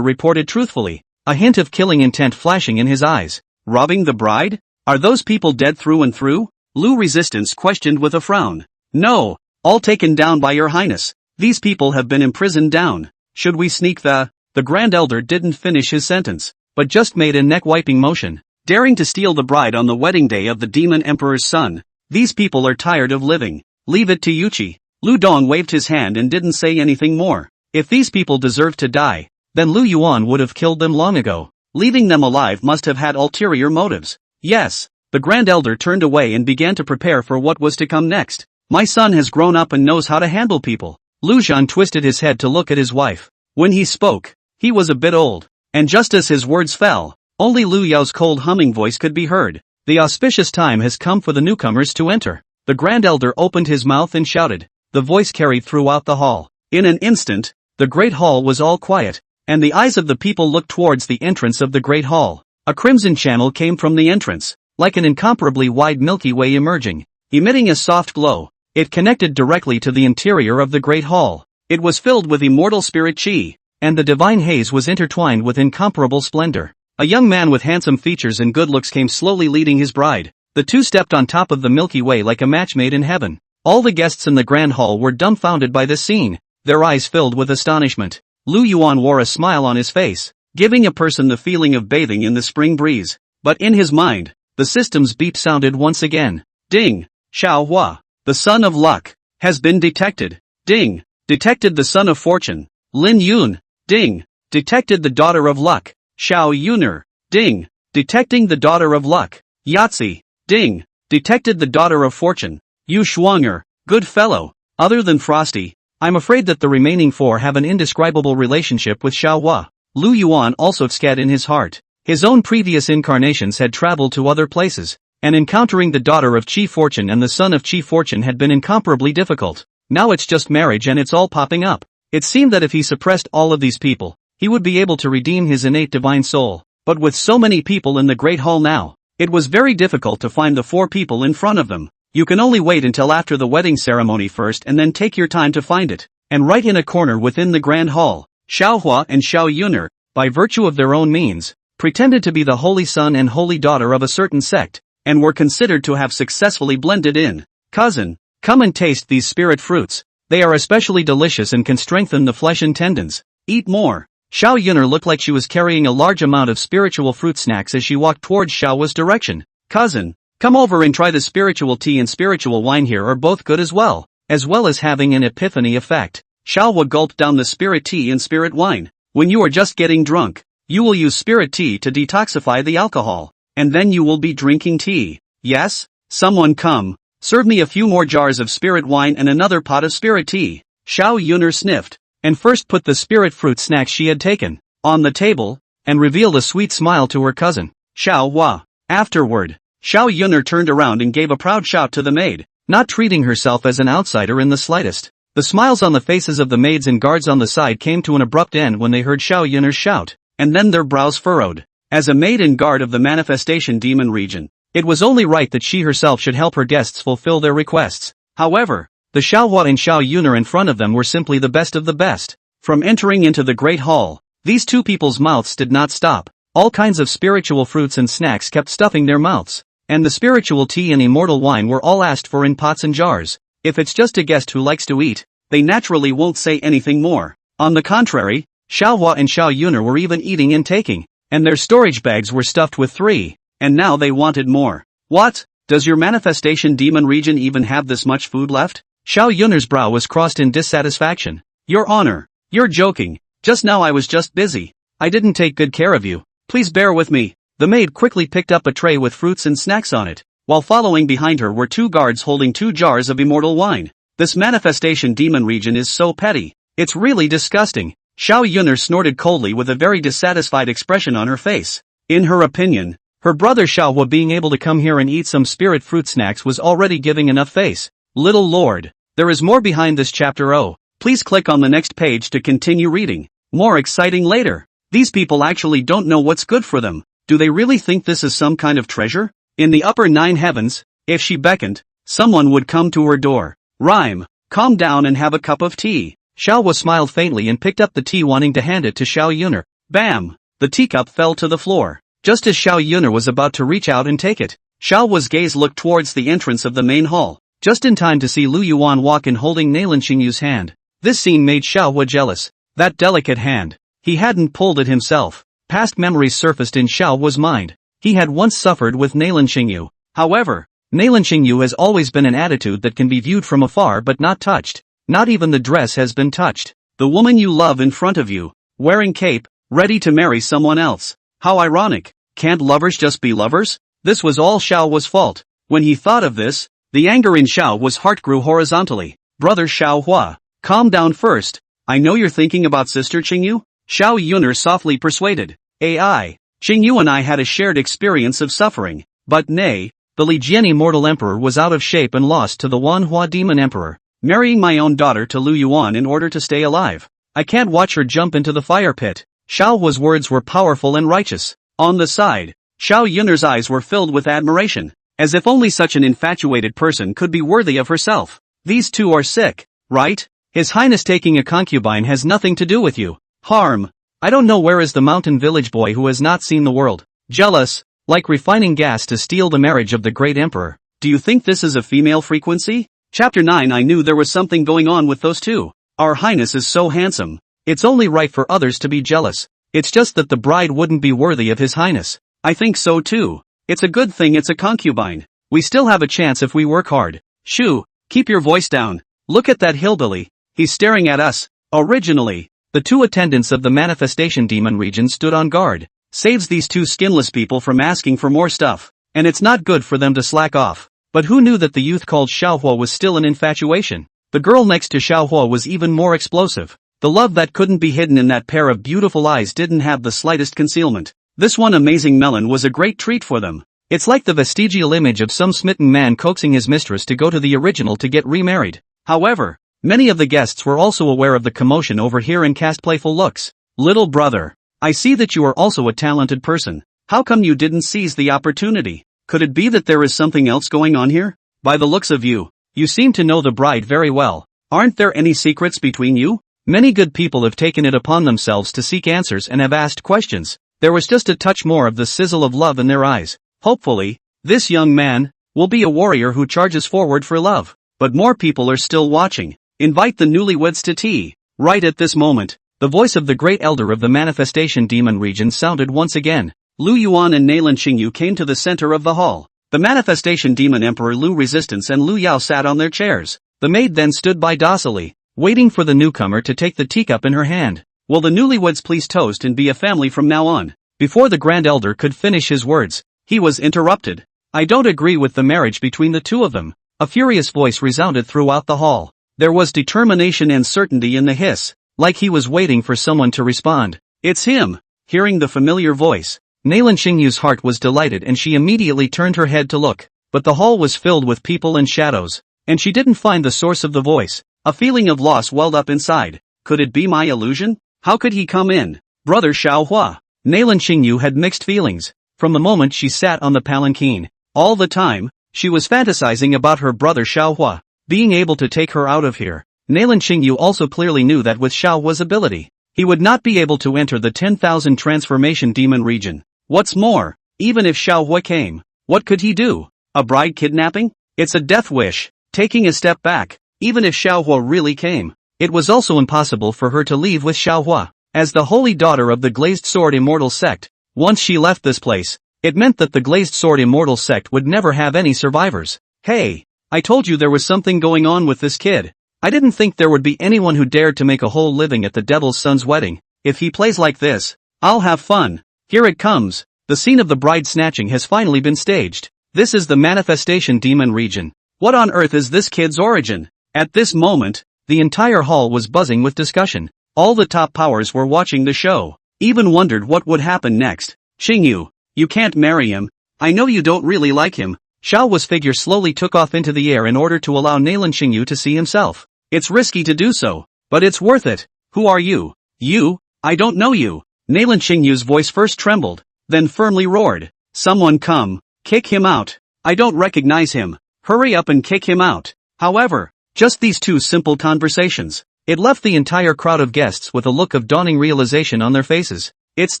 reported truthfully. A hint of killing intent flashing in his eyes. Robbing the bride? Are those people dead through and through? Lu Resistance questioned with a frown. No, all taken down by your highness. These people have been imprisoned down. Should we sneak the Grand Elder didn't finish his sentence, but just made a neck-wiping motion. Daring to steal the bride on the wedding day of the Demon Emperor's son. These people are tired of living. Leave it to Yuchi. Lu Dong waved his hand and didn't say anything more. If these people deserve to die, then Lu Yuan would have killed them long ago. Leaving them alive must have had ulterior motives. Yes, the Grand Elder turned away and began to prepare for what was to come next. My son has grown up and knows how to handle people. Lu Zhan twisted his head to look at his wife. When he spoke, he was a bit old. And just as his words fell, only Lu Yao's cold humming voice could be heard. The auspicious time has come for the newcomers to enter. The Grand Elder opened his mouth and shouted. The voice carried throughout the hall. In an instant, the great hall was all quiet. And the eyes of the people looked towards the entrance of the great hall. A crimson channel came from the entrance, like an incomparably wide Milky Way emerging, emitting a soft glow. It connected directly to the interior of the great hall. It was filled with immortal spirit chi, and the divine haze was intertwined with incomparable splendor. A young man with handsome features and good looks came slowly leading his bride. The two stepped on top of the Milky Way like a match made in heaven. All the guests in the grand hall were dumbfounded by this scene, their eyes filled with astonishment. Lu Yuan wore a smile on his face, giving a person the feeling of bathing in the spring breeze. But in his mind, the system's beep sounded once again. Ding! Xiao Huo, the son of luck, has been detected. Ding! Detected the son of fortune. Lin Yun. Ding! Detected the daughter of luck. Xiao Yuner. Ding! Detecting the daughter of luck. Yahtzee. Ding! Detected the daughter of fortune. Yu Shuanger. Good fellow. Other than Frosty, I'm afraid that the remaining four have an indescribable relationship with Xiao Huo. Lu Yuan also scat in his heart. His own previous incarnations had traveled to other places, and encountering the daughter of Chi Fortune and the son of Chi Fortune had been incomparably difficult. Now it's just marriage and it's all popping up. It seemed that if he suppressed all of these people, he would be able to redeem his innate divine soul. But with so many people in the Great Hall now, it was very difficult to find the four people in front of them. You can only wait until after the wedding ceremony first and then take your time to find it. And right in a corner within the Grand Hall, Xiao Huo and Xiao Yuner, by virtue of their own means, pretended to be the holy son and holy daughter of a certain sect, and were considered to have successfully blended in. Cousin, come and taste these spirit fruits. They are especially delicious and can strengthen the flesh and tendons. Eat more. Xiao Yuner looked like she was carrying a large amount of spiritual fruit snacks as she walked towards Xiaohua's direction. Cousin, come over and try the spiritual tea and spiritual wine, here are both good as well as having an epiphany effect. Xiaohua gulped down the spirit tea and spirit wine. When you are just getting drunk, you will use spirit tea to detoxify the alcohol, and then you will be drinking tea. Yes? Someone come. Serve me a few more jars of spirit wine and another pot of spirit tea. Xiao Yuner sniffed, and first put the spirit fruit snacks she had taken on the table, and revealed a sweet smile to her cousin, Xiao Hua. Afterward, Xiao Yuner turned around and gave a proud shout to the maid, not treating herself as an outsider in the slightest. The smiles on the faces of the maids and guards on the side came to an abrupt end when they heard Xiao Yuner's shout, and then their brows furrowed. As a maid and guard of the manifestation demon region, it was only right that she herself should help her guests fulfill their requests. However, the Xiaohua and Xiao Yuner in front of them were simply the best of the best. From entering into the great hall, these two people's mouths did not stop. All kinds of spiritual fruits and snacks kept stuffing their mouths, and the spiritual tea and immortal wine were all asked for in pots and jars. If it's just a guest who likes to eat, they naturally won't say anything more. On the contrary, Xiaohua and Xiao Yuner were even eating and taking, and their storage bags were stuffed with three. And now they wanted more. What? Does your manifestation demon region even have this much food left? Xiao Yuner's brow was crossed in dissatisfaction. Your Honor, you're joking. Just now I was just busy. I didn't take good care of you. Please bear with me. The maid quickly picked up a tray with fruits and snacks on it, while following behind her were two guards holding 2 jars of immortal wine. This manifestation demon region is so petty. It's really disgusting. Xiao Yuner snorted coldly with a very dissatisfied expression on her face. In her opinion, her brother Xiaohua being able to come here and eat some spirit fruit snacks was already giving enough face. Little Lord, there is more behind this chapter. Oh, please click on the next page to continue reading. More exciting later. These people actually don't know what's good for them. Do they really think this is some kind of treasure? In the upper 9 heavens, if she beckoned, someone would come to her door. Rhyme, calm down and have a cup of tea. Xiaohua smiled faintly and picked up the tea, wanting to hand it to Xiao Yuner. Bam! The teacup fell to the floor. Just as Xiao Yuner was about to reach out and take it, Xiaohua's gaze looked towards the entrance of the main hall, just in time to see Lu Yuan walk in holding Nalan Xingyu's hand. This scene made Xiaohua jealous. That delicate hand. He hadn't pulled it himself. Past memories surfaced in Xiaohua's mind. He had once suffered with Nalan Xingyu. However, Nalan Xingyu has always been an attitude that can be viewed from afar but not touched. Not even the dress has been touched. The woman you love in front of you, wearing cape, ready to marry someone else. How ironic. Can't lovers just be lovers? This was all Xiaohua's fault. When he thought of this, the anger in Xiaohua's heart grew horizontally. Brother Xiaohua, calm down first. I know you're thinking about sister Qingyu. Xiao Yuner softly persuaded. Ai, Qingyu and I had a shared experience of suffering. But nay, the Lijian immortal emperor was out of shape and lost to the Manhwa demon emperor. Marrying my own daughter to Lu Yuan in order to stay alive. I can't watch her jump into the fire pit. Xiaohua's words were powerful and righteous. On the side, Xiao Yuner's eyes were filled with admiration, as if only such an infatuated person could be worthy of herself. These two are sick, right? His Highness taking a concubine has nothing to do with you. Harm. I don't know where is the mountain village boy who has not seen the world. Jealous, like refining gas to steal the marriage of the great emperor. Do you think this is a female frequency? Chapter 9. I knew there was something going on with those two. Our Highness is so handsome. It's only right for others to be jealous. It's just that the bride wouldn't be worthy of His Highness. I think so too. It's a good thing it's a concubine. We still have a chance if we work hard. Shoo, keep your voice down. Look at that hillbilly. He's staring at us. Originally, the two attendants of the manifestation demon region stood on guard. Saves these two skinless people from asking for more stuff. And it's not good for them to slack off. But who knew that the youth called Xiaohua was still an infatuation? The girl next to Xiaohua was even more explosive. The love that couldn't be hidden in that pair of beautiful eyes didn't have the slightest concealment. This one amazing melon was a great treat for them. It's like the vestigial image of some smitten man coaxing his mistress to go to the original to get remarried. However, many of the guests were also aware of the commotion over here and cast playful looks. Little brother, I see that you are also a talented person. How come you didn't seize the opportunity? Could it be that there is something else going on here? By the looks of you, you seem to know the bride very well. Aren't there any secrets between you? Many good people have taken it upon themselves to seek answers and have asked questions. There was just a touch more of the sizzle of love in their eyes. Hopefully, this young man will be a warrior who charges forward for love. But more people are still watching. Invite the newlyweds to tea. Right at this moment, the voice of the great elder of the manifestation demon region sounded once again. Lu Yuan and Nalan Xingyu came to the center of the hall. The manifestation demon emperor Lu Resistance and Lu Yao sat on their chairs. The maid then stood by docilely, waiting for the newcomer to take the teacup in her hand. Will the newlyweds please toast and be a family from now on? Before the grand elder could finish his words, he was interrupted. I don't agree with the marriage between the two of them. A furious voice resounded throughout the hall. There was determination and certainty in the hiss, like he was waiting for someone to respond. It's him! Hearing the familiar voice, Nalan Xingyu's heart was delighted and she immediately turned her head to look. But the hall was filled with people and shadows, and she didn't find the source of the voice. A feeling of loss welled up inside. Could it be my illusion? How could he come in? Brother Xiao Huo. Nalan Xingyu had mixed feelings. From the moment she sat on the palanquin, all the time, she was fantasizing about her brother Xiao Huo being able to take her out of here. Nalan Xingyu also clearly knew that with Xiao Huo's ability, he would not be able to enter the 10,000 transformation demon region. What's more, even if Xiao Huo came, what could he do? A bride kidnapping? It's a death wish. Taking a step back, even if Xiao Huo really came, it was also impossible for her to leave with Xiao Huo. As the holy daughter of the Glazed Sword Immortal Sect, once she left this place, it meant that the Glazed Sword Immortal Sect would never have any survivors. Hey, I told you there was something going on with this kid. I didn't think there would be anyone who dared to make a whole living at the Devil's Son's wedding. If he plays like this, I'll have fun. Here it comes. The scene of the bride snatching has finally been staged. This is the manifestation demon region. What on earth is this kid's origin? At this moment, the entire hall was buzzing with discussion. All the top powers were watching the show. Even wondered what would happen next. Xingyu, you can't marry him. I know you don't really like him. Xiao Huo's figure slowly took off into the air in order to allow Nalan Xingyu to see himself. It's risky to do so, but it's worth it. Who are you? You? I don't know you. Nalan Xingyu's voice first trembled, then firmly roared. Someone come. Kick him out. I don't recognize him. Hurry up and kick him out. However, just these two simple conversations, it left the entire crowd of guests with a look of dawning realization on their faces. It's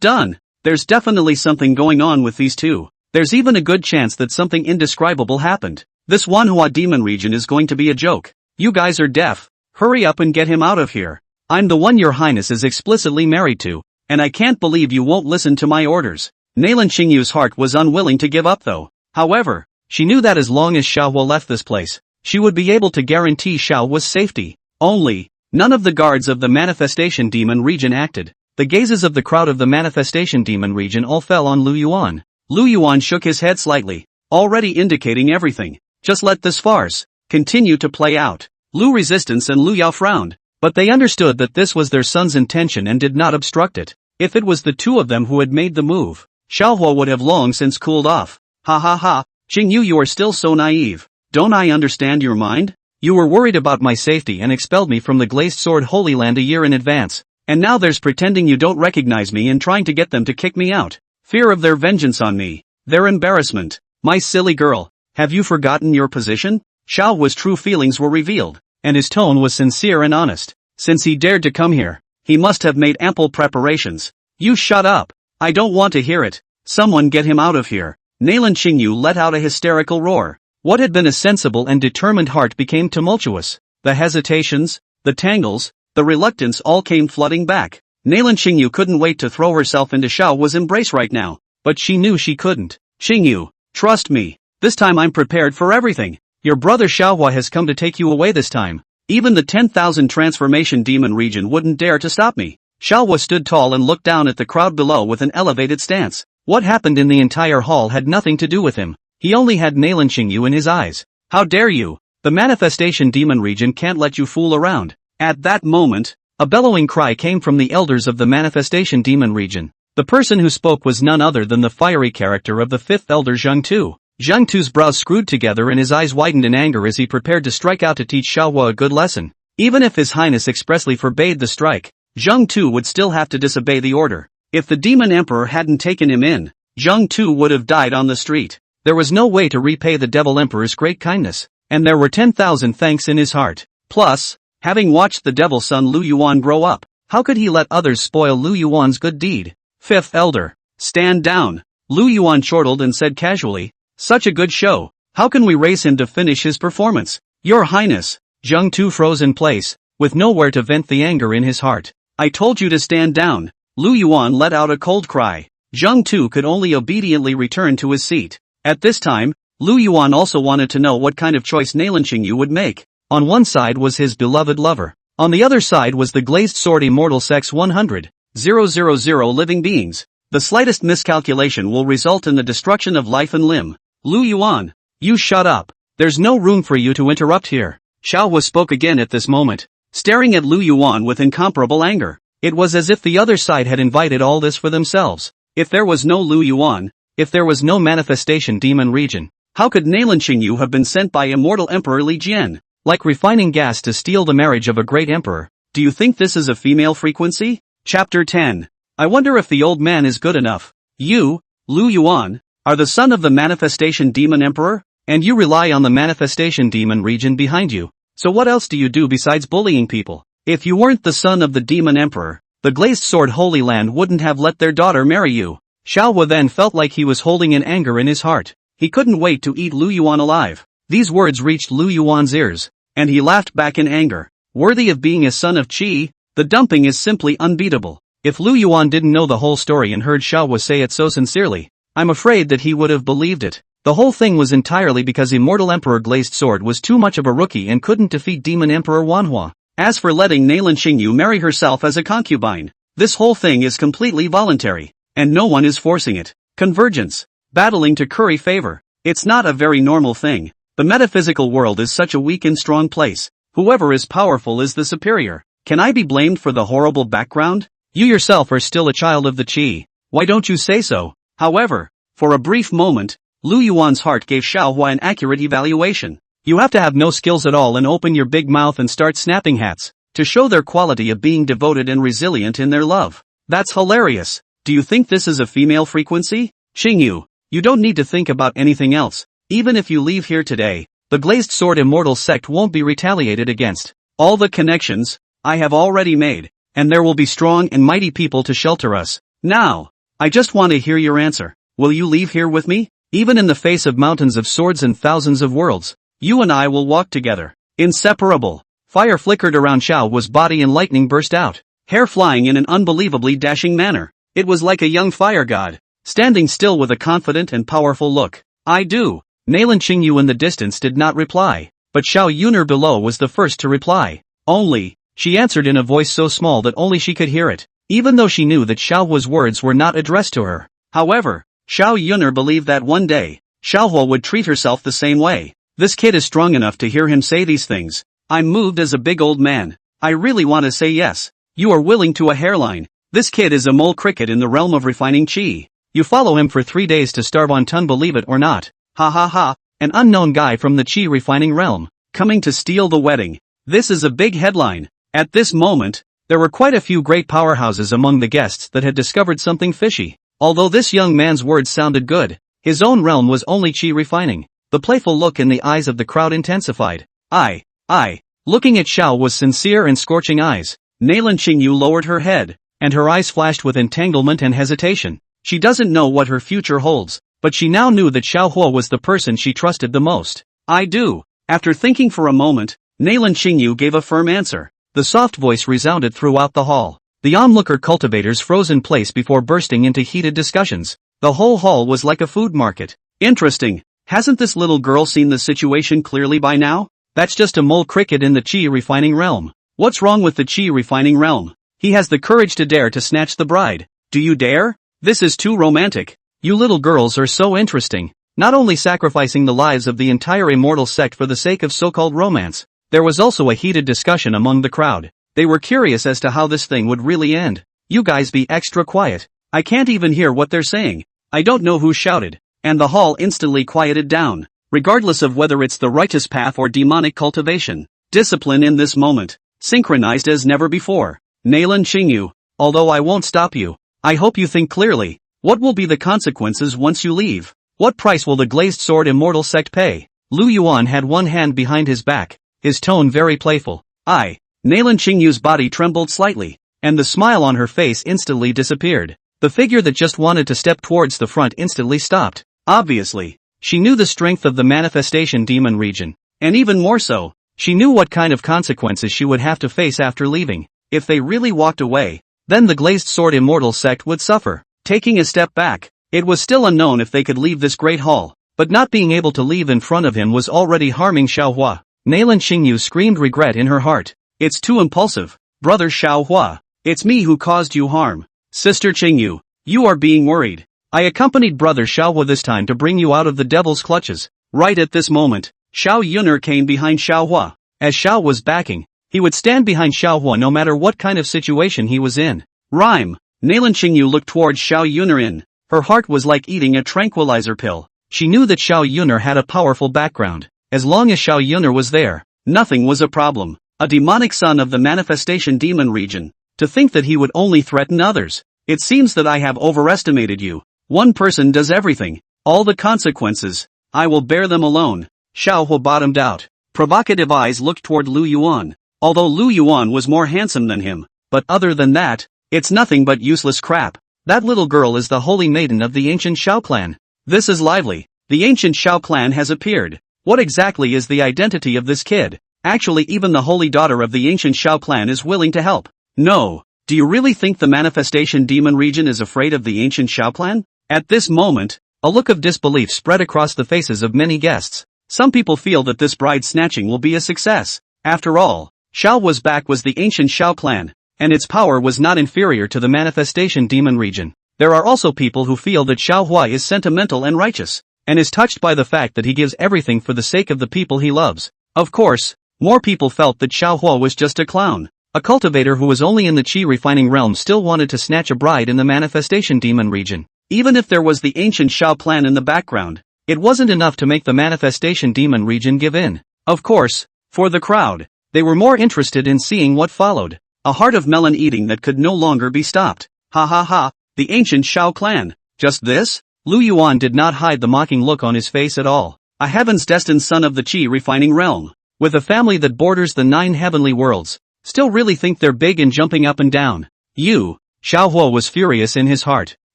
done. There's definitely something going on with these two. There's even a good chance that something indescribable happened. This Manhwa demon region is going to be a joke. You guys are deaf. Hurry up and get him out of here. I'm the one your highness is explicitly married to, and I can't believe you won't listen to my orders. Nalan Xingyu's heart was unwilling to give up though. However, she knew that as long as Xiao Huo left this place, she would be able to guarantee Xiao Huo's safety. Only, none of the guards of the manifestation demon region acted. The gazes of the crowd of the manifestation demon region all fell on Lu Yuan. Lu Yuan shook his head slightly, already indicating everything. Just let this farce continue to play out. Lu Resistance and Lu Yao frowned, but they understood that this was their son's intention and did not obstruct it. If it was the two of them who had made the move, Xiao Huo would have long since cooled off. Ha ha ha, Xingyu, you are still so naive. Don't I understand your mind? You were worried about my safety and expelled me from the Glazed Sword Holy Land a year in advance, and now there's pretending you don't recognize me and trying to get them to kick me out. Fear of their vengeance on me. Their embarrassment. My silly girl, have you forgotten your position? Xiao Huo's true feelings were revealed, and his tone was sincere and honest. Since he dared to come here, he must have made ample preparations. You shut up. I don't want to hear it. Someone get him out of here. Nalan Xingyu let out a hysterical roar. What had been a sensible and determined heart became tumultuous. The hesitations, the tangles, the reluctance all came flooding back. Nalan Xingyu couldn't wait to throw herself into Xiao Huo's embrace right now, but she knew she couldn't. Xingyu, trust me. This time I'm prepared for everything. Your brother Xiao Huo has come to take you away this time. Even the 10,000 transformation demon region wouldn't dare to stop me. Xiao Huo stood tall and looked down at the crowd below with an elevated stance. What happened in the entire hall had nothing to do with him. He only had Nalan Xingyu in his eyes. How dare you? The manifestation demon region can't let you fool around. At that moment, a bellowing cry came from the elders of the manifestation demon region. The person who spoke was none other than the fiery character of the fifth elder Zheng Tu. Zheng Tu's brows screwed together and his eyes widened in anger as he prepared to strike out to teach Xiao Huo a good lesson. Even if his highness expressly forbade the strike, Zheng Tu would still have to disobey the order. If the demon emperor hadn't taken him in, Zheng Tu would have died on the street. There was no way to repay the devil emperor's great kindness, and there were 10,000 thanks in his heart. Plus, having watched the devil's son Lu Yuan grow up, how could he let others spoil Lu Yuan's good deed? Fifth elder, Stand down. Lu Yuan chortled and said casually. Such a good show. How can we raise him to finish his performance? Your Highness. Zheng Tu froze in place, with nowhere to vent the anger in his heart. I told you to stand down. Lu Yuan let out a cold cry. Zheng Tu could only obediently return to his seat. At this time, Lu Yuan also wanted to know what kind of choice Nalan Qingyu would make. On one side was his beloved lover. On the other side was the glazed sword immortal sex 100,000 living beings. The slightest miscalculation will result in the destruction of life and limb. Lu Yuan, you shut up. There's no room for you to interrupt here. Xiao Huo spoke again at this moment, staring at Lu Yuan with incomparable anger. It was as if the other side had invited all this for themselves. If there was no Lu Yuan, if there was no manifestation demon region, how could Nalan Qingyu have been sent by immortal Emperor Li Jian? Like refining gas to steal the marriage of a great emperor. Do you think this is a female frequency? Chapter 10. I wonder if the old man is good enough. You, Lu Yuan, are the son of the manifestation demon emperor, and you rely on the manifestation demon region behind you. So what else do you do besides bullying people? If you weren't the son of the demon emperor, the glazed sword Holy Land wouldn't have let their daughter marry you. Xiao Huo then felt like he was holding an anger in his heart. He couldn't wait to eat Lu Yuan alive. These words reached Lu Yuan's ears, and he laughed back in anger. Worthy of being a son of Qi, the dumping is simply unbeatable. If Lu Yuan didn't know the whole story and heard Xiao Huo say it so sincerely, I'm afraid that he would have believed it. The whole thing was entirely because Immortal Emperor Glazed Sword was too much of a rookie and couldn't defeat Demon Emperor Manhwa. As for letting Nalan Qingyu marry herself as a concubine, this whole thing is completely voluntary, and no one is forcing it. Convergence. Battling to curry favor. It's not a very normal thing. The metaphysical world is such a weak and strong place. Whoever is powerful is the superior. Can I be blamed for the horrible background? You yourself are still a child of the Qi. Why don't you say so? However, for a brief moment, Lu Yuan's heart gave Xiao Huo an accurate evaluation. You have to have no skills at all and open your big mouth and start snapping hats, to show their quality of being devoted and resilient in their love. That's hilarious. Do you think this is a female frequency? Qingyu, you don't need to think about anything else. Even if you leave here today, the Glazed Sword Immortal Sect won't be retaliated against. All the connections, I have already made, and there will be strong and mighty people to shelter us. Now, I just want to hear your answer. Will you leave here with me? Even in the face of mountains of swords and thousands of worlds, you and I will walk together. Inseparable. Fire flickered around Xiao Huo's body and lightning burst out, hair flying in an unbelievably dashing manner. It was like a young fire god, standing still with a confident and powerful look. I do. Nalan Qingyu in the distance did not reply, but Xiao Yuner below was the first to reply. Only, she answered in a voice so small that only she could hear it, even though she knew that Xiao Huo's words were not addressed to her. However, Xiao Yuner believed that one day, Xiao Huo would treat herself the same way. This kid is strong enough to hear him say these things. I'm moved as a big old man. I really want to say yes. You are willing to a hairline. This kid is a mole cricket in the realm of refining Qi. You follow him for 3 days to starve on ton, believe it or not. Ha ha ha, an unknown guy from the Qi refining realm, coming to steal the wedding. This is a big headline. At this moment, there were quite a few great powerhouses among the guests that had discovered something fishy. Although this young man's words sounded good, his own realm was only Qi refining. The playful look in the eyes of the crowd intensified. Looking at Xiao was sincere and scorching eyes. Nalan Qingyu lowered her head, and her eyes flashed with entanglement and hesitation. She doesn't know what her future holds, but she now knew that Xiao Huo was the person she trusted the most. I do. After thinking for a moment, Nalan Qingyu gave a firm answer. The soft voice resounded throughout the hall. The onlooker cultivators froze in place before bursting into heated discussions. The whole hall was like a food market. Interesting. Hasn't this little girl seen the situation clearly by now? That's just a mole cricket in the Qi refining realm. What's wrong with the Qi refining realm? He has the courage to dare to snatch the bride. Do you dare? This is too romantic. You little girls are so interesting. Not only sacrificing the lives of the entire immortal sect for the sake of so-called romance. There was also a heated discussion among the crowd. They were curious as to how this thing would really end. You guys be extra quiet. I can't even hear what they're saying. I don't know who shouted. And the hall instantly quieted down. Regardless of whether it's the righteous path or demonic cultivation. Discipline in this moment. Synchronized as never before. Nalan Qingyu, although I won't stop you, I hope you think clearly. What will be the consequences once you leave? What price will the Glazed Sword Immortal Sect pay? Lu Yuan had one hand behind his back, his tone very playful. Nalan Qingyu's body trembled slightly, and the smile on her face instantly disappeared. The figure that just wanted to step towards the front instantly stopped. Obviously, she knew the strength of the manifestation demon region. And even more so, she knew what kind of consequences she would have to face after leaving. If they really walked away, then the glazed sword immortal sect would suffer. Taking a step back, it was still unknown if they could leave this great hall, but not being able to leave in front of him was already harming Xiao Huo. Nalan Xingyu screamed regret in her heart. It's too impulsive. Brother Xiao Huo, it's me who caused you harm. Sister Xingyu, you are being worried. I accompanied Brother Xiao Huo this time to bring you out of the devil's clutches. Right at this moment, Xiao Yuner came behind Xiao Huo. As Xiao was backing, he would stand behind Xiao Huo no matter what kind of situation he was in. Rhyme. Nalan Xingyu looked towards Xiao Yuner in. Her heart was like eating a tranquilizer pill. She knew that Xiao Yuner had a powerful background. As long as Xiao Yuner was there, nothing was a problem. A demonic son of the manifestation demon region. To think that he would only threaten others. It seems that I have overestimated you. One person does everything. All the consequences, I will bear them alone. Xiao Huo bottomed out. Provocative eyes looked toward Lu Yuan. Although Lu Yuan was more handsome than him. But other than that, it's nothing but useless crap. That little girl is the holy maiden of the ancient Xiao clan. This is lively. The ancient Xiao clan has appeared. What exactly is the identity of this kid? Actually, even the holy daughter of the ancient Xiao clan is willing to help. No. Do you really think the manifestation demon region is afraid of the ancient Xiao clan? At this moment, a look of disbelief spread across the faces of many guests. Some people feel that this bride snatching will be a success. After all, Xiao Huo's back was the ancient Xiao clan, and its power was not inferior to the manifestation demon region. There are also people who feel that Xiao Huo is sentimental and righteous, and is touched by the fact that he gives everything for the sake of the people he loves. Of course, more people felt that Xiao Huo was just a clown. A cultivator who was only in the chi refining realm still wanted to snatch a bride in the manifestation demon region. Even if there was the ancient Xiao clan in the background, it wasn't enough to make the manifestation demon region give in. Of course, for the crowd, they were more interested in seeing what followed. A heart of melon eating that could no longer be stopped. Ha ha ha, the ancient Xiao clan. Just this? Lu Yuan did not hide the mocking look on his face at all. A heaven's destined son of the chi refining realm, with a family that borders the 9 heavenly worlds, still really think they're big and jumping up and down. You, Xiao Huo was furious in his heart.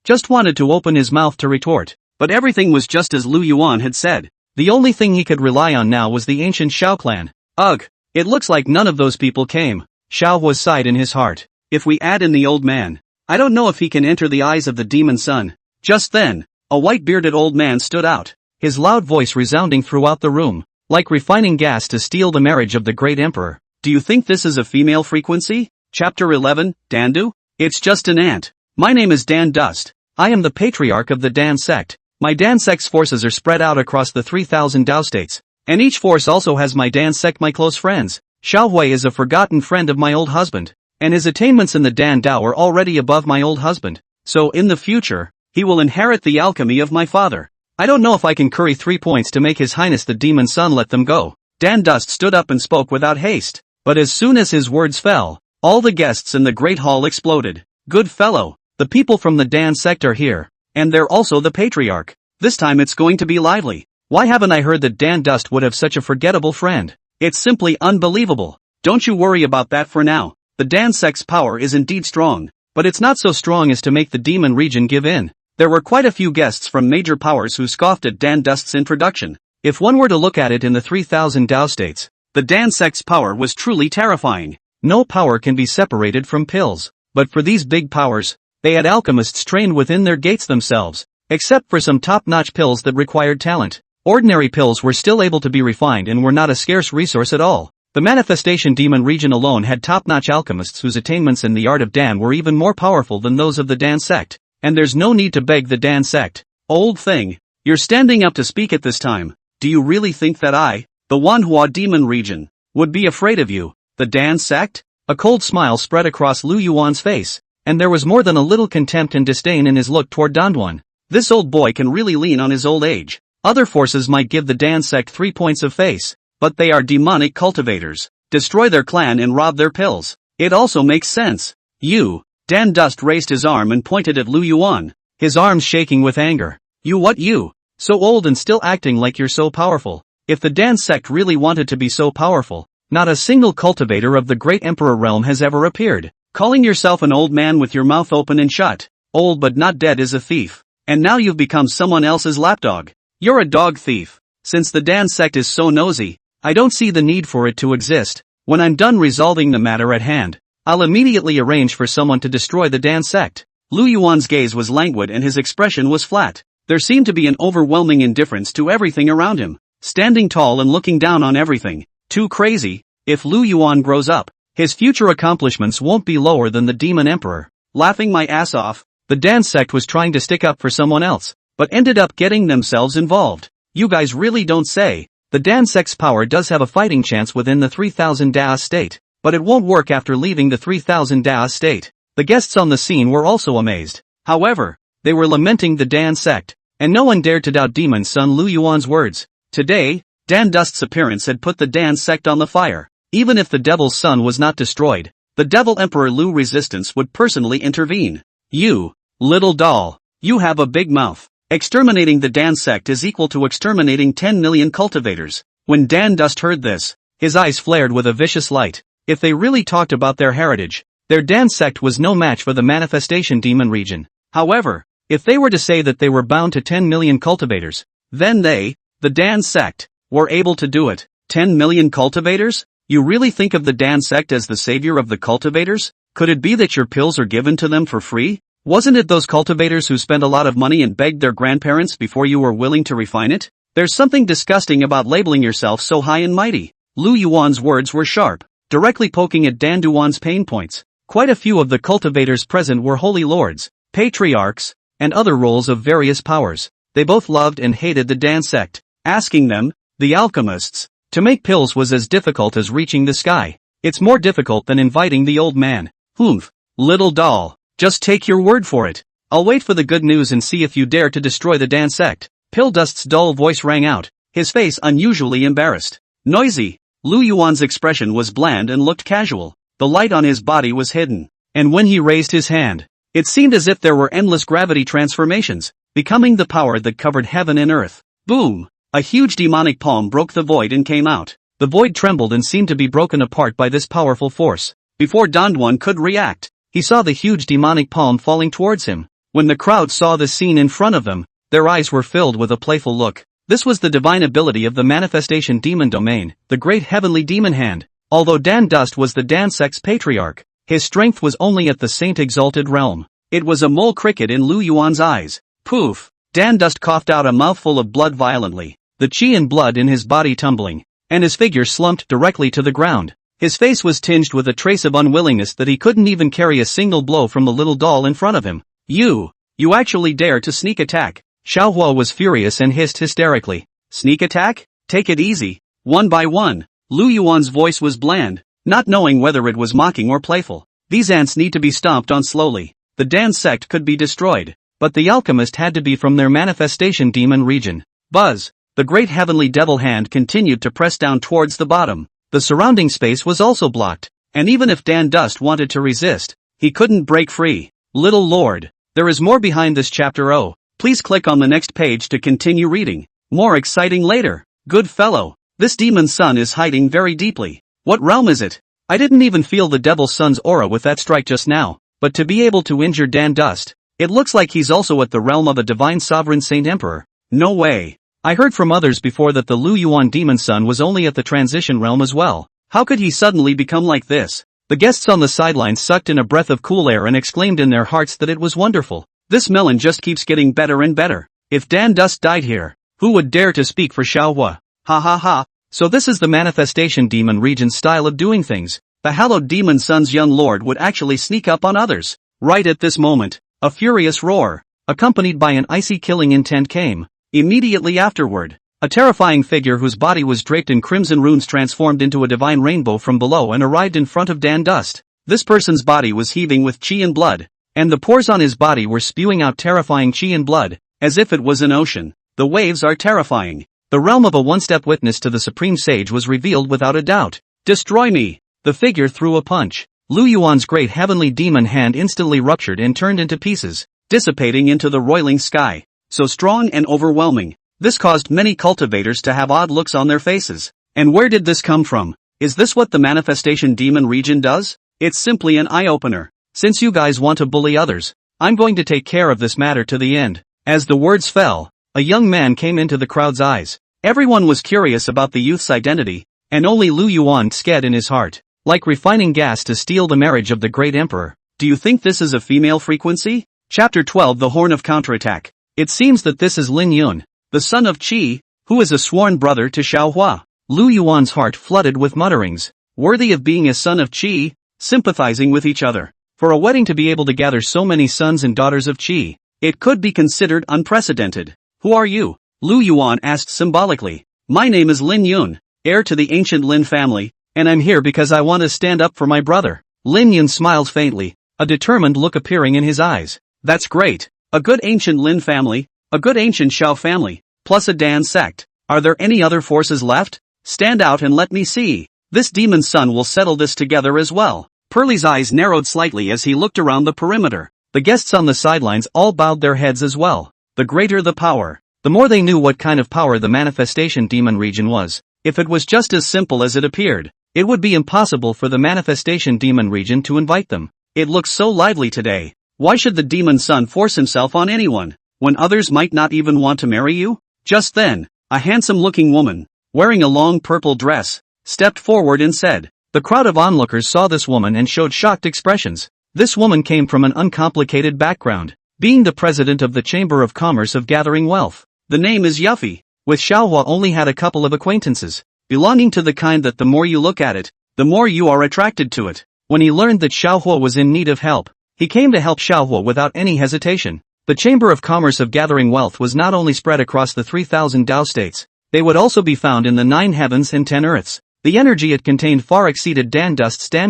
Just wanted to open his mouth to retort, but everything was just as Lu Yuan had said. The only thing he could rely on now was the ancient Xiao clan. Ugh, it looks like none of those people came. Xiao Huo sighed in his heart. If we add in the old man, I don't know if he can enter the eyes of the demon sun. Just then, a white-bearded old man stood out, his loud voice resounding throughout the room, like refining gas to steal the marriage of the great emperor. Do you think this is a female frequency? Chapter 11, Dandu? It's just an ant. My name is Dan Dust. I am the patriarch of the Dan Sect. My Dan Sect's forces are spread out across the 3,000 Dao states, and each force also has my Dan Sect, my close friends. Xiao Hui is a forgotten friend of my old husband, and his attainments in the Dan Dao are already above my old husband, so in the future, he will inherit the alchemy of my father. I don't know if I can curry 3 points to make His Highness the Demon Sun let them go. Dan Dust stood up and spoke without haste, but as soon as his words fell, all the guests in the great hall exploded. Good fellow, the people from the Dan Sect are here, and they're also the patriarch. This time it's going to be lively. Why haven't I heard that Dan Dust would have such a forgettable friend? It's simply unbelievable. Don't you worry about that for now. The Dan Sect's power is indeed strong, but it's not so strong as to make the demon region give in. There were quite a few guests from major powers who scoffed at Dan Dust's introduction. If one were to look at it in the 3,000 Dao states, the Dan Sect's power was truly terrifying. No power can be separated from pills, but for these big powers, they had alchemists trained within their gates themselves, except for some top-notch pills that required talent. Ordinary pills were still able to be refined and were not a scarce resource at all. The manifestation demon region alone had top-notch alchemists whose attainments in the art of Dan were even more powerful than those of the Dan Sect. And there's no need to beg the Dan Sect. Old thing, you're standing up to speak at this time. Do you really think that I, the Manhwa demon region, would be afraid of you, the Dan Sect? A cold smile spread across Lu Yuan's face, and there was more than a little contempt and disdain in his look toward Danduan. This old boy can really lean on his old age. Other forces might give the Dan Sect 3 points of face, but they are demonic cultivators. Destroy their clan and rob their pills. It also makes sense. You, Dan Dust raised his arm and pointed at Lu Yuan, his arms shaking with anger. You what you? So old and still acting like you're so powerful. If the Dan Sect really wanted to be so powerful, not a single cultivator of the great emperor realm has ever appeared. Calling yourself an old man with your mouth open and shut. old but not dead is a thief. And now you've become someone else's lapdog. You're a dog thief. Since the Dan Sect is so nosy, I don't see the need for it to exist. When I'm done resolving the matter at hand, I'll immediately arrange for someone to destroy the Dan Sect. Lu Yuan's gaze was languid and his expression was flat. There seemed to be an overwhelming indifference to everything around him, standing tall and looking down on everything. Too crazy. If Lu Yuan grows up, his future accomplishments won't be lower than the Demon Emperor. Laughing my ass off, the Dan Sect was trying to stick up for someone else, but ended up getting themselves involved. You guys really don't say. The Dan Sect's power does have a fighting chance within the 3000 Da state, but it won't work after leaving the 3000 Da state. The guests on the scene were also amazed. However, they were lamenting the Dan Sect, and no one dared to doubt Demon Son Lu Yuan's words. Today, Dan Dust's appearance had put the Dan Sect on the fire. Even if the Devil's Son was not destroyed, the Devil Emperor Lu Resistance would personally intervene. You, little doll, you have a big mouth. Exterminating the Dan Sect is equal to exterminating 10 million cultivators. When Dan Dust heard this, his eyes flared with a vicious light. If they really talked about their heritage, their Dan Sect was no match for the Manifestation Demon region. However, if they were to say that they were bound to 10 million cultivators, then they, the Dan Sect, were able to do it. 10 million cultivators? You really think of the Dan Sect as the savior of the cultivators? Could it be that your pills are given to them for free? Wasn't it those cultivators who spent a lot of money and begged their grandparents before you were willing to refine it? There's something disgusting about labeling yourself so high and mighty. Lu Yuan's words were sharp, directly poking at Dan Duan's pain points. Quite a few of the cultivators present were holy lords, patriarchs, and other roles of various powers. They both loved and hated the Dan Sect. Asking them, the alchemists, to make pills was as difficult as reaching the sky. It's more difficult than inviting the old man. Humph, little doll. Just take your word for it. I'll wait for the good news and see if you dare to destroy the Dan Sect. Pill Dust's dull voice rang out, his face unusually embarrassed. Noisy. Lu Yuan's expression was bland and looked casual. The light on his body was hidden. And when he raised his hand, it seemed as if there were endless gravity transformations, becoming the power that covered heaven and earth. Boom! A huge demonic palm broke the void and came out. The void trembled and seemed to be broken apart by this powerful force. Before Dan Duan could react, he saw the huge demonic palm falling towards him. When the crowd saw the scene in front of them, their eyes were filled with a playful look. This was the divine ability of the Manifestation Demon Domain, the great heavenly demon hand. Although Dan Dust was the Dan Sect's patriarch, his strength was only at the Saint Exalted realm. It was a mole cricket in Lu Yuan's eyes. Poof! Dan Dust coughed out a mouthful of blood violently, the chi and blood in his body tumbling, and his figure slumped directly to the ground. His face was tinged with a trace of unwillingness that he couldn't even carry a single blow from the little doll in front of him. You actually dare to sneak attack? Xiao Huo was furious and hissed hysterically. Sneak attack? Take it easy. One by one. Lu Yuan's voice was bland, not knowing whether it was mocking or playful. These ants need to be stomped on slowly. The Dan Sect could be destroyed, but the alchemist had to be from their Manifestation Demon region. Buzz! The great heavenly devil hand continued to press down towards the bottom. The surrounding space was also blocked, and even if Dan Dust wanted to resist, he couldn't break free. Little Lord, there is more behind this chapter. Oh, please click on the next page to continue reading. More exciting later. Good fellow, this demon son is hiding very deeply. What realm is it? I didn't even feel the Devil's Son's aura with that strike just now, but to be able to injure Dan Dust, it looks like he's also at the realm of a divine sovereign Saint Emperor. No way. I heard from others before that the Lu Yuan demon son was only at the transition realm as well. How could he suddenly become like this? The guests on the sidelines sucked in a breath of cool air and exclaimed in their hearts that it was wonderful. This melon just keeps getting better and better. If Dan Dust died here, who would dare to speak for Xiao Huo? Ha ha ha. So this is the Manifestation Demon region's style of doing things. The hallowed demon son's young lord would actually sneak up on others. Right at this moment, a furious roar, accompanied by an icy killing intent came. Immediately afterward, a terrifying figure whose body was draped in crimson runes transformed into a divine rainbow from below and arrived in front of Dan Dust. This person's body was heaving with chi and blood, and the pores on his body were spewing out terrifying chi and blood, as if it was an ocean. The waves are terrifying. The realm of a one-step witness to the Supreme Sage was revealed without a doubt. Destroy me! The figure threw a punch. Lu Yuan's great heavenly demon hand instantly ruptured and turned into pieces, dissipating into the roiling sky. So strong and overwhelming, this caused many cultivators to have odd looks on their faces. And where did this come from? Is this what the Manifestation Demon region does? It's simply an eye-opener. Since you guys want to bully others, I'm going to take care of this matter to the end. As the words fell, a young man came into the crowd's eyes. Everyone was curious about the youth's identity, and only Lu Yuan scared in his heart. Like refining gas to steal the marriage of the great emperor. Do you think this is a female frequency? Chapter 12 The Horn of Counterattack. It seems that this is Lin Yun, the son of Qi, who is a sworn brother to Xiao Huo. Lu Yuan's heart flooded with mutterings, worthy of being a son of Qi, sympathizing with each other. For a wedding to be able to gather so many sons and daughters of Qi, it could be considered unprecedented. Who are you? Lu Yuan asked symbolically. My name is Lin Yun, heir to the ancient Lin family, and I'm here because I want to stand up for my brother. Lin Yun smiled faintly, a determined look appearing in his eyes. That's great. A good ancient Lin family, a good ancient Xiao family, plus a Dan Sect. Are there any other forces left? Stand out and let me see. This demon son will settle this together as well. Pearlie's eyes narrowed slightly as he looked around the perimeter. The guests on the sidelines all bowed their heads as well. The greater the power, the more they knew what kind of power the manifestation demon region was. If it was just as simple as it appeared, it would be impossible for the manifestation demon region to invite them. It looks so lively today. Why should the demon son force himself on anyone, when others might not even want to marry you? Just then, a handsome-looking woman, wearing a long purple dress, stepped forward and said. The crowd of onlookers saw this woman and showed shocked expressions. This woman came from an uncomplicated background, being the president of the Chamber of Commerce of Gathering Wealth. The name is Yuffie. With Xiao Huo only had a couple of acquaintances, belonging to the kind that the more you look at it, the more you are attracted to it. When he learned that Xiao Huo was in need of help, he came to help Xiao Huo without any hesitation. The Chamber of Commerce of Gathering Wealth was not only spread across the 3,000 Dao states, they would also be found in the 9 heavens and 10 earths. The energy it contained far exceeded Dan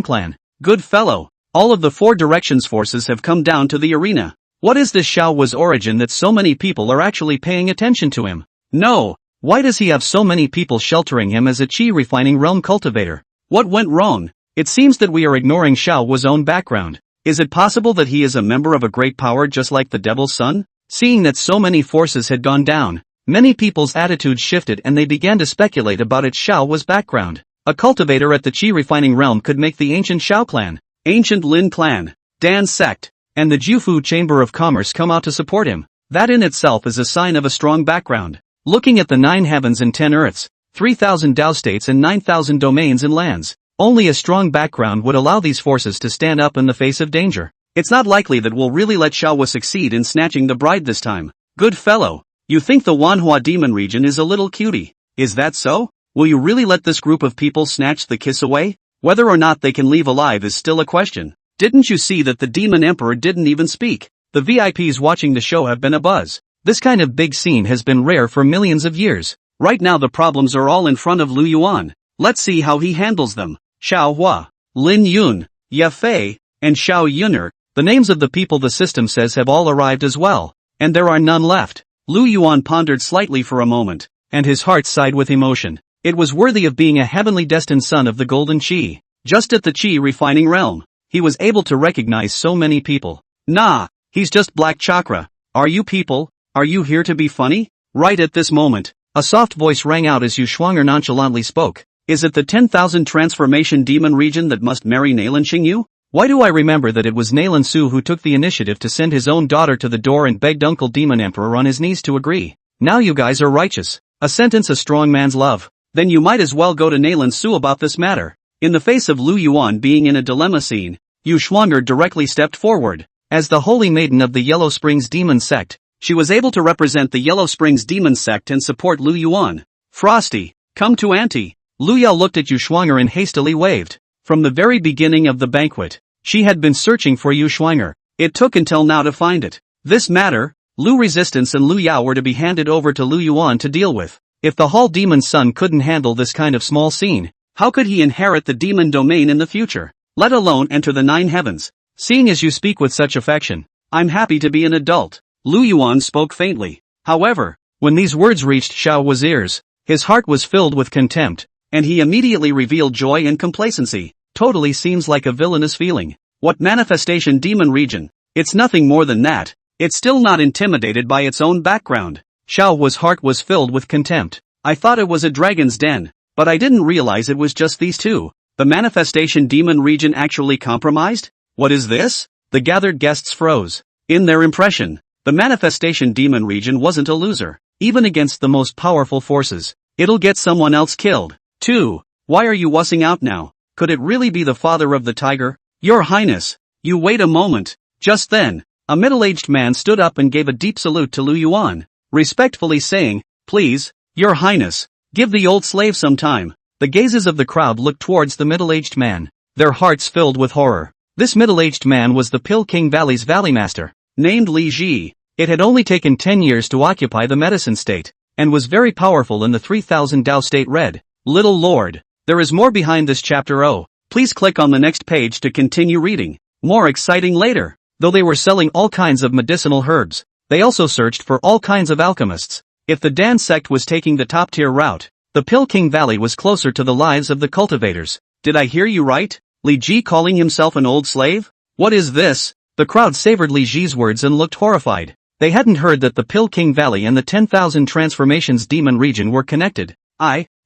Clan. Good fellow, all of the 4 directions forces have come down to the arena. What is this Xiao Huo's origin that so many people are actually paying attention to him? No, why does he have so many people sheltering him as a Qi refining realm cultivator? What went wrong? It seems that we are ignoring Xiao Huo's own background. Is it possible that he is a member of a great power just like the Devil's Son? Seeing that so many forces had gone down, many people's attitudes shifted and they began to speculate about Xiao Huo's background. A cultivator at the Qi refining realm could make the ancient Xiao clan, ancient Lin Clan, Dan Sect, and the Jufu Chamber of Commerce come out to support him. That in itself is a sign of a strong background. Looking at the 9 heavens and 10 earths, 3,000 Dao states and 9,000 domains and lands, only a strong background would allow these forces to stand up in the face of danger. It's not likely that we'll really let Xiao Huo succeed in snatching the bride this time. Good fellow, you think the Manhwa demon region is a little cutie. Is that so? Will you really let this group of people snatch the kiss away? Whether or not they can leave alive is still a question. Didn't you see that the demon emperor didn't even speak? The VIPs watching the show have been abuzz. This kind of big scene has been rare for millions of years. Right now the problems are all in front of Lu Yuan. Let's see how he handles them. Xiao Huo, Lin Yun, Ye Fei, and Xiao Yuner, the names of the people the system says have all arrived as well, and there are none left. Lu Yuan pondered slightly for a moment, and his heart sighed with emotion. It was worthy of being a heavenly destined son of the golden Qi. Just at the Qi refining realm, he was able to recognize so many people. Nah, he's just Black Chakra. Are you people? Are you here to be funny? Right at this moment, a soft voice rang out as Yu Shuang'er nonchalantly spoke. Is it the 10,000 transformation demon region that must marry Nalan Xingyu? Why do I remember that it was Nalan Su who took the initiative to send his own daughter to the door and begged Uncle Demon Emperor on his knees to agree? Now you guys are righteous. A sentence a strong man's love. Then you might as well go to Nalan Su about this matter. In the face of Lu Yuan being in a dilemma scene, Yu Shuang'er directly stepped forward. As the holy maiden of the Yellow Springs Demon Sect, she was able to represent the Yellow Springs Demon Sect and support Lu Yuan. Frosty, come to auntie. Lu Yao looked at Yu Shuang'er and hastily waved. From the very beginning of the banquet, she had been searching for Yu Shuang'er. It took until now to find it. This matter, Lu Resistance and Lu Yao were to be handed over to Lu Yuan to deal with. If the Hall Demon's son couldn't handle this kind of small scene, how could he inherit the demon domain in the future, let alone enter the 9 heavens? Seeing as you speak with such affection, I'm happy to be an adult. Lu Yuan spoke faintly. However, when these words reached Xiao Huo's ears, his heart was filled with contempt, and he immediately revealed joy and complacency. Totally seems like a villainous feeling. What manifestation demon region? It's nothing more than that. It's still not intimidated by its own background. Xiao Huo's heart was filled with contempt. I thought it was a dragon's den, but I didn't realize it was just these two. The manifestation demon region actually compromised? What is this? The gathered guests froze. In their impression, the manifestation demon region wasn't a loser, even against the most powerful forces. It'll get someone else killed. 2. Why are you wussing out now? Could it really be the father of the tiger? Your Highness. You wait a moment. Just then, a middle-aged man stood up and gave a deep salute to Lu Yuan, respectfully saying, "Please, Your Highness, give the old slave some time." The gazes of the crowd looked towards the middle-aged man, their hearts filled with horror. This middle-aged man was the Peking Valley's valley master, named Li Ji. It had only taken 10 years to occupy the medicine state, and was very powerful in the 3000 Dao state. Read, Little Lord. There is more behind this chapter. Oh, please click on the next page to continue reading. More exciting later. Though they were selling all kinds of medicinal herbs, they also searched for all kinds of alchemists. If the Dan Sect was taking the top-tier route, the Peking Valley was closer to the lives of the cultivators. Did I hear you right? Li Ji calling himself an old slave? What is this? The crowd savored Li Ji's words and looked horrified. They hadn't heard that the Peking Valley and the 10,000 Transformations demon region were connected.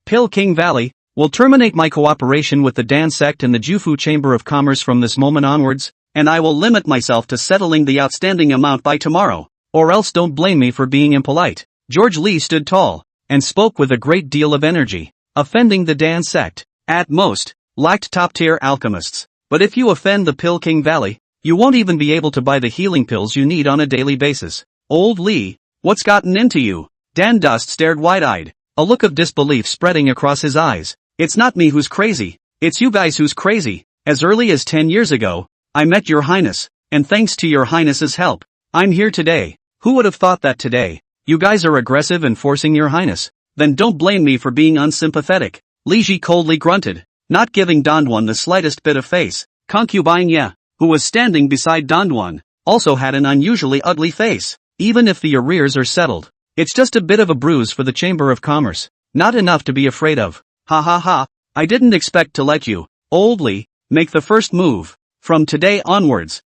Peking Valley, will terminate my cooperation with the Dan Sect and the Jufu Chamber of Commerce from this moment onwards, and I will limit myself to settling the outstanding amount by tomorrow, or else don't blame me for being impolite. George Li stood tall, and spoke with a great deal of energy. Offending the Dan Sect, at most, lacked top-tier alchemists. But if you offend the Peking Valley, you won't even be able to buy the healing pills you need on a daily basis. Old Li, what's gotten into you? Dan Dust stared wide-eyed, a look of disbelief spreading across his eyes. It's not me who's crazy, it's you guys who's crazy. As early as 10 years ago, I met Your Highness, and thanks to Your Highness's help, I'm here today. Who would have thought that today? You guys are aggressive and forcing Your Highness. Then don't blame me for being unsympathetic. Li Ji coldly grunted, not giving Dongduan the slightest bit of face. Concubine Ye, who was standing beside Dongduan, also had an unusually ugly face. Even if the arrears are settled, it's just a bit of a bruise for the Chamber of Commerce. Not enough to be afraid of. Ha ha ha, I didn't expect to let you, Old Li, make the first move. From today onwards,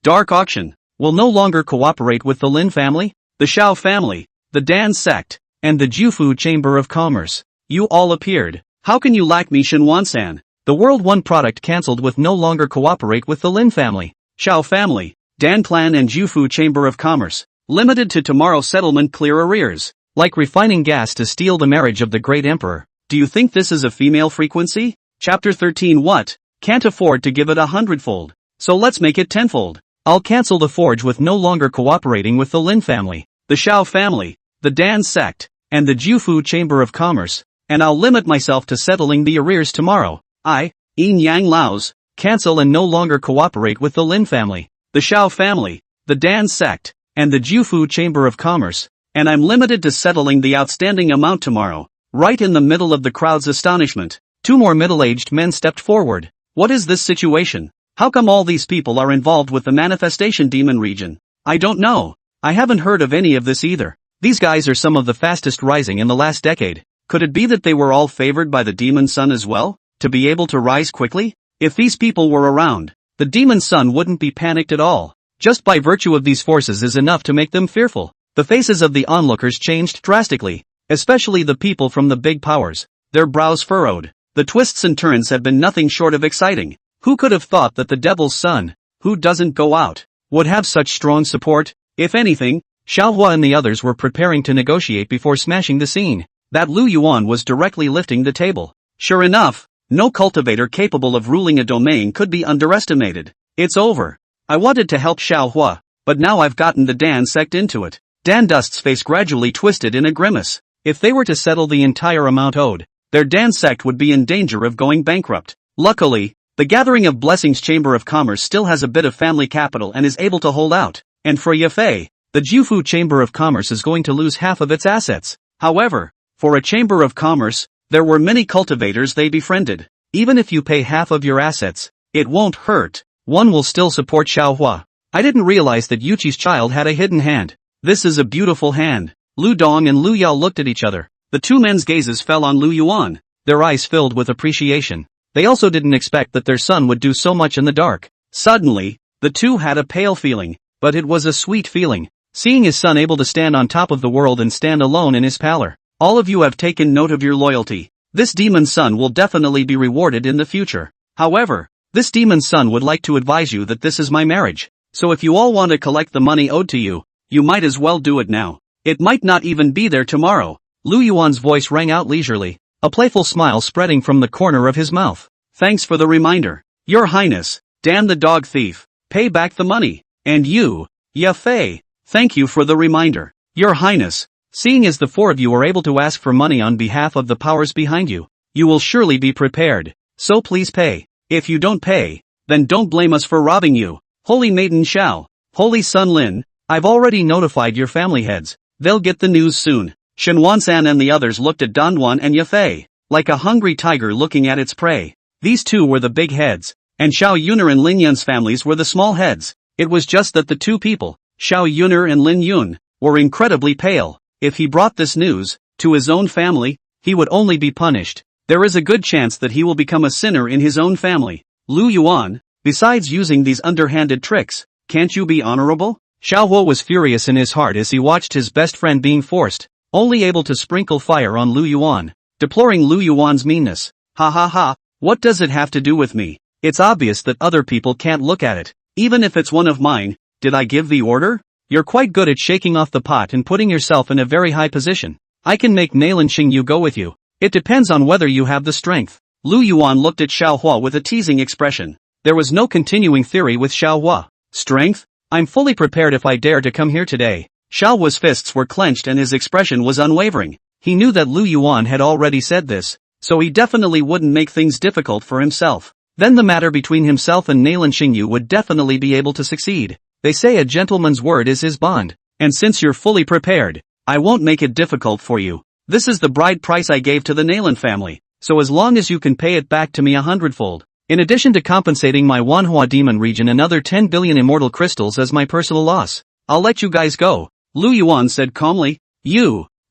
Dark Auction, will no longer cooperate with the Lin family, the Xiao family, the Dan Sect, and the Jufu Chamber of Commerce. You all appeared. How can you like me, Shinwan-san? The World 1 product cancelled with no longer cooperate with the Lin family, Xiao family, Dan Clan and Jufu Chamber of Commerce. Limited to tomorrow settlement, clear arrears. Like refining gas to steal the marriage of the great emperor. Do you think this is a female frequency? Chapter 13. What? Can't afford to give it 100-fold. So let's make it 10-fold. I'll cancel the forge with no longer cooperating with the Lin family, the Xiao family, the Dan Sect, and the Jufu Chamber of Commerce, and I'll limit myself to settling the arrears tomorrow. Yin Yang Laos, cancel and no longer cooperate with the Lin family, the Xiao family, the Dan Sect, and the Jufu Chamber of Commerce, and I'm limited to settling the outstanding amount tomorrow. Right in the middle of the crowd's astonishment, 2 more middle-aged men stepped forward. What is this situation? How come all these people are involved with the manifestation demon region? I don't know. I haven't heard of any of this either. These guys are some of the fastest rising in the last decade. Could it be that they were all favored by the demon sun as well, to be able to rise quickly? If these people were around, the demon sun wouldn't be panicked at all. Just by virtue of these forces is enough to make them fearful. The faces of the onlookers changed drastically, especially the people from the big powers, their brows furrowed. The twists and turns have been nothing short of exciting. Who could have thought that the devil's son, who doesn't go out, would have such strong support? If anything, Xiao Huo and the others were preparing to negotiate before smashing the scene. That Lu Yuan was directly lifting the table. Sure enough, no cultivator capable of ruling a domain could be underestimated. It's over. I wanted to help Xiao Huo, but now I've gotten the Dan Sect into it. Dan Dust's face gradually twisted in a grimace. If they were to settle the entire amount owed, their Dan Sect would be in danger of going bankrupt. Luckily, the Gathering of Blessings Chamber of Commerce still has a bit of family capital and is able to hold out. And for Yefei, the Jufu Chamber of Commerce is going to lose half of its assets. However, for a Chamber of Commerce, there were many cultivators they befriended. Even if you pay half of your assets, it won't hurt. One will still support Xiao Huo. I didn't realize that Yuchi's child had a hidden hand. This is a beautiful hand. Lu Dong and Lu Yao looked at each other. The 2 men's gazes fell on Lu Yuan, their eyes filled with appreciation. They also didn't expect that their son would do so much in the dark. Suddenly, the 2 had a pale feeling, but it was a sweet feeling, seeing his son able to stand on top of the world and stand alone in his pallor. All of you have taken note of your loyalty. This demon son will definitely be rewarded in the future. However, this demon son would like to advise you that this is my marriage. so if you all want to collect the money owed to you, you might as well do it now. It might not even be there tomorrow. Lu Yuan's voice rang out leisurely, a playful smile spreading from the corner of his mouth. Thanks for the reminder, Your Highness. Damn the dog thief. Pay back the money. And you, Ya Fei. Thank you for the reminder, Your Highness. Seeing as the four of you are able to ask for money on behalf of the powers behind you, you will surely be prepared. So please pay. If you don't pay, then don't blame us for robbing you. Holy Maiden Xiao, Holy Sun Lin, I've already notified your family heads. They'll get the news soon. Shenwan-san and the others looked at Danwan and Yafei, like a hungry tiger looking at its prey. These two were the big heads, and Xiao Yuner and Lin Yun's families were the small heads. It was just that the two people, Xiao Yuner and Lin Yun, were incredibly pale. If he brought this news to his own family, he would only be punished. There is a good chance that he will become a sinner in his own family. Lu Yuan, besides using these underhanded tricks, can't you be honorable? Xiao Huo was furious in his heart as he watched his best friend being forced, only able to sprinkle fire on Lu Yuan, deploring Lu Yuan's meanness. Ha ha ha, what does it have to do with me? It's obvious that other people can't look at it, even if it's one of mine. Did I give the order? You're quite good at shaking off the pot and putting yourself in a very high position. I can make Nalan Xingyu go with you. It depends on whether you have the strength. Lu Yuan looked at Xiao Huo with a teasing expression. There was no continuing theory with Xiao Huo. Strength? I'm fully prepared if I dare to come here today. Xiao Huo's fists were clenched and his expression was unwavering. He knew that Lu Yuan had already said this, so he definitely wouldn't make things difficult for himself. Then the matter between himself and Nalan Xingyu would definitely be able to succeed. They say a gentleman's word is his bond, and since you're fully prepared, I won't make it difficult for you. This is the bride price I gave to the Nalan family, so as long as you can pay it back to me 100-fold. In addition to compensating my Manhwa demon region another 10 billion immortal crystals as my personal loss, I'll let you guys go. Lu Yuan said calmly.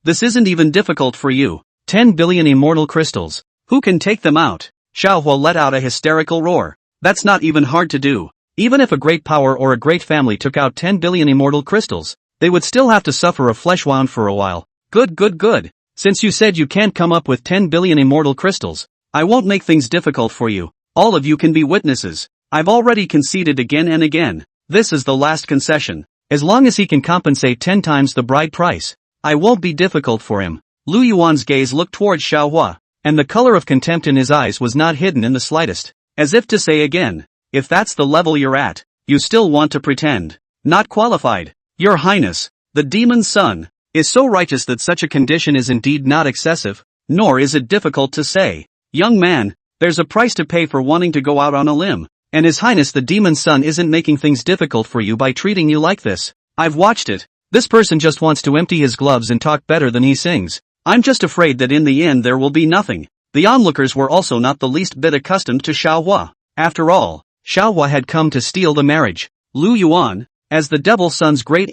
This isn't even difficult for you. 10 billion immortal crystals. Who can take them out? Xiao Huo let out a hysterical roar. That's not even hard to do. Even if a great power or a great family took out 10 billion immortal crystals, they would still have to suffer a flesh wound for a while. Good. Since you said you can't come up with 10 billion immortal crystals, I won't make things difficult for you. All of you can be witnesses. I've already conceded again and again. This is the last concession. As long as he can compensate 10 times the bride price, I won't be difficult for him. Lu Yuan's gaze looked towards Xiao Huo, and the color of contempt in his eyes was not hidden in the slightest, as if to say again, if that's the level you're at, you still want to pretend. Not qualified. Your Highness, the demon's son, is so righteous that such a condition is indeed not excessive, nor is it difficult to say. Young man, there's a price to pay for wanting to go out on a limb, and His Highness the demon's son isn't making things difficult for you by treating you like this. I've watched it. This person just wants to empty his gloves and talk better than he sings. I'm just afraid that in the end there will be nothing. The onlookers were also not the least bit accustomed to Xiao Huo. After all, Xiao Huo had come to steal the marriage. Lu Yuan, as the devil's son's great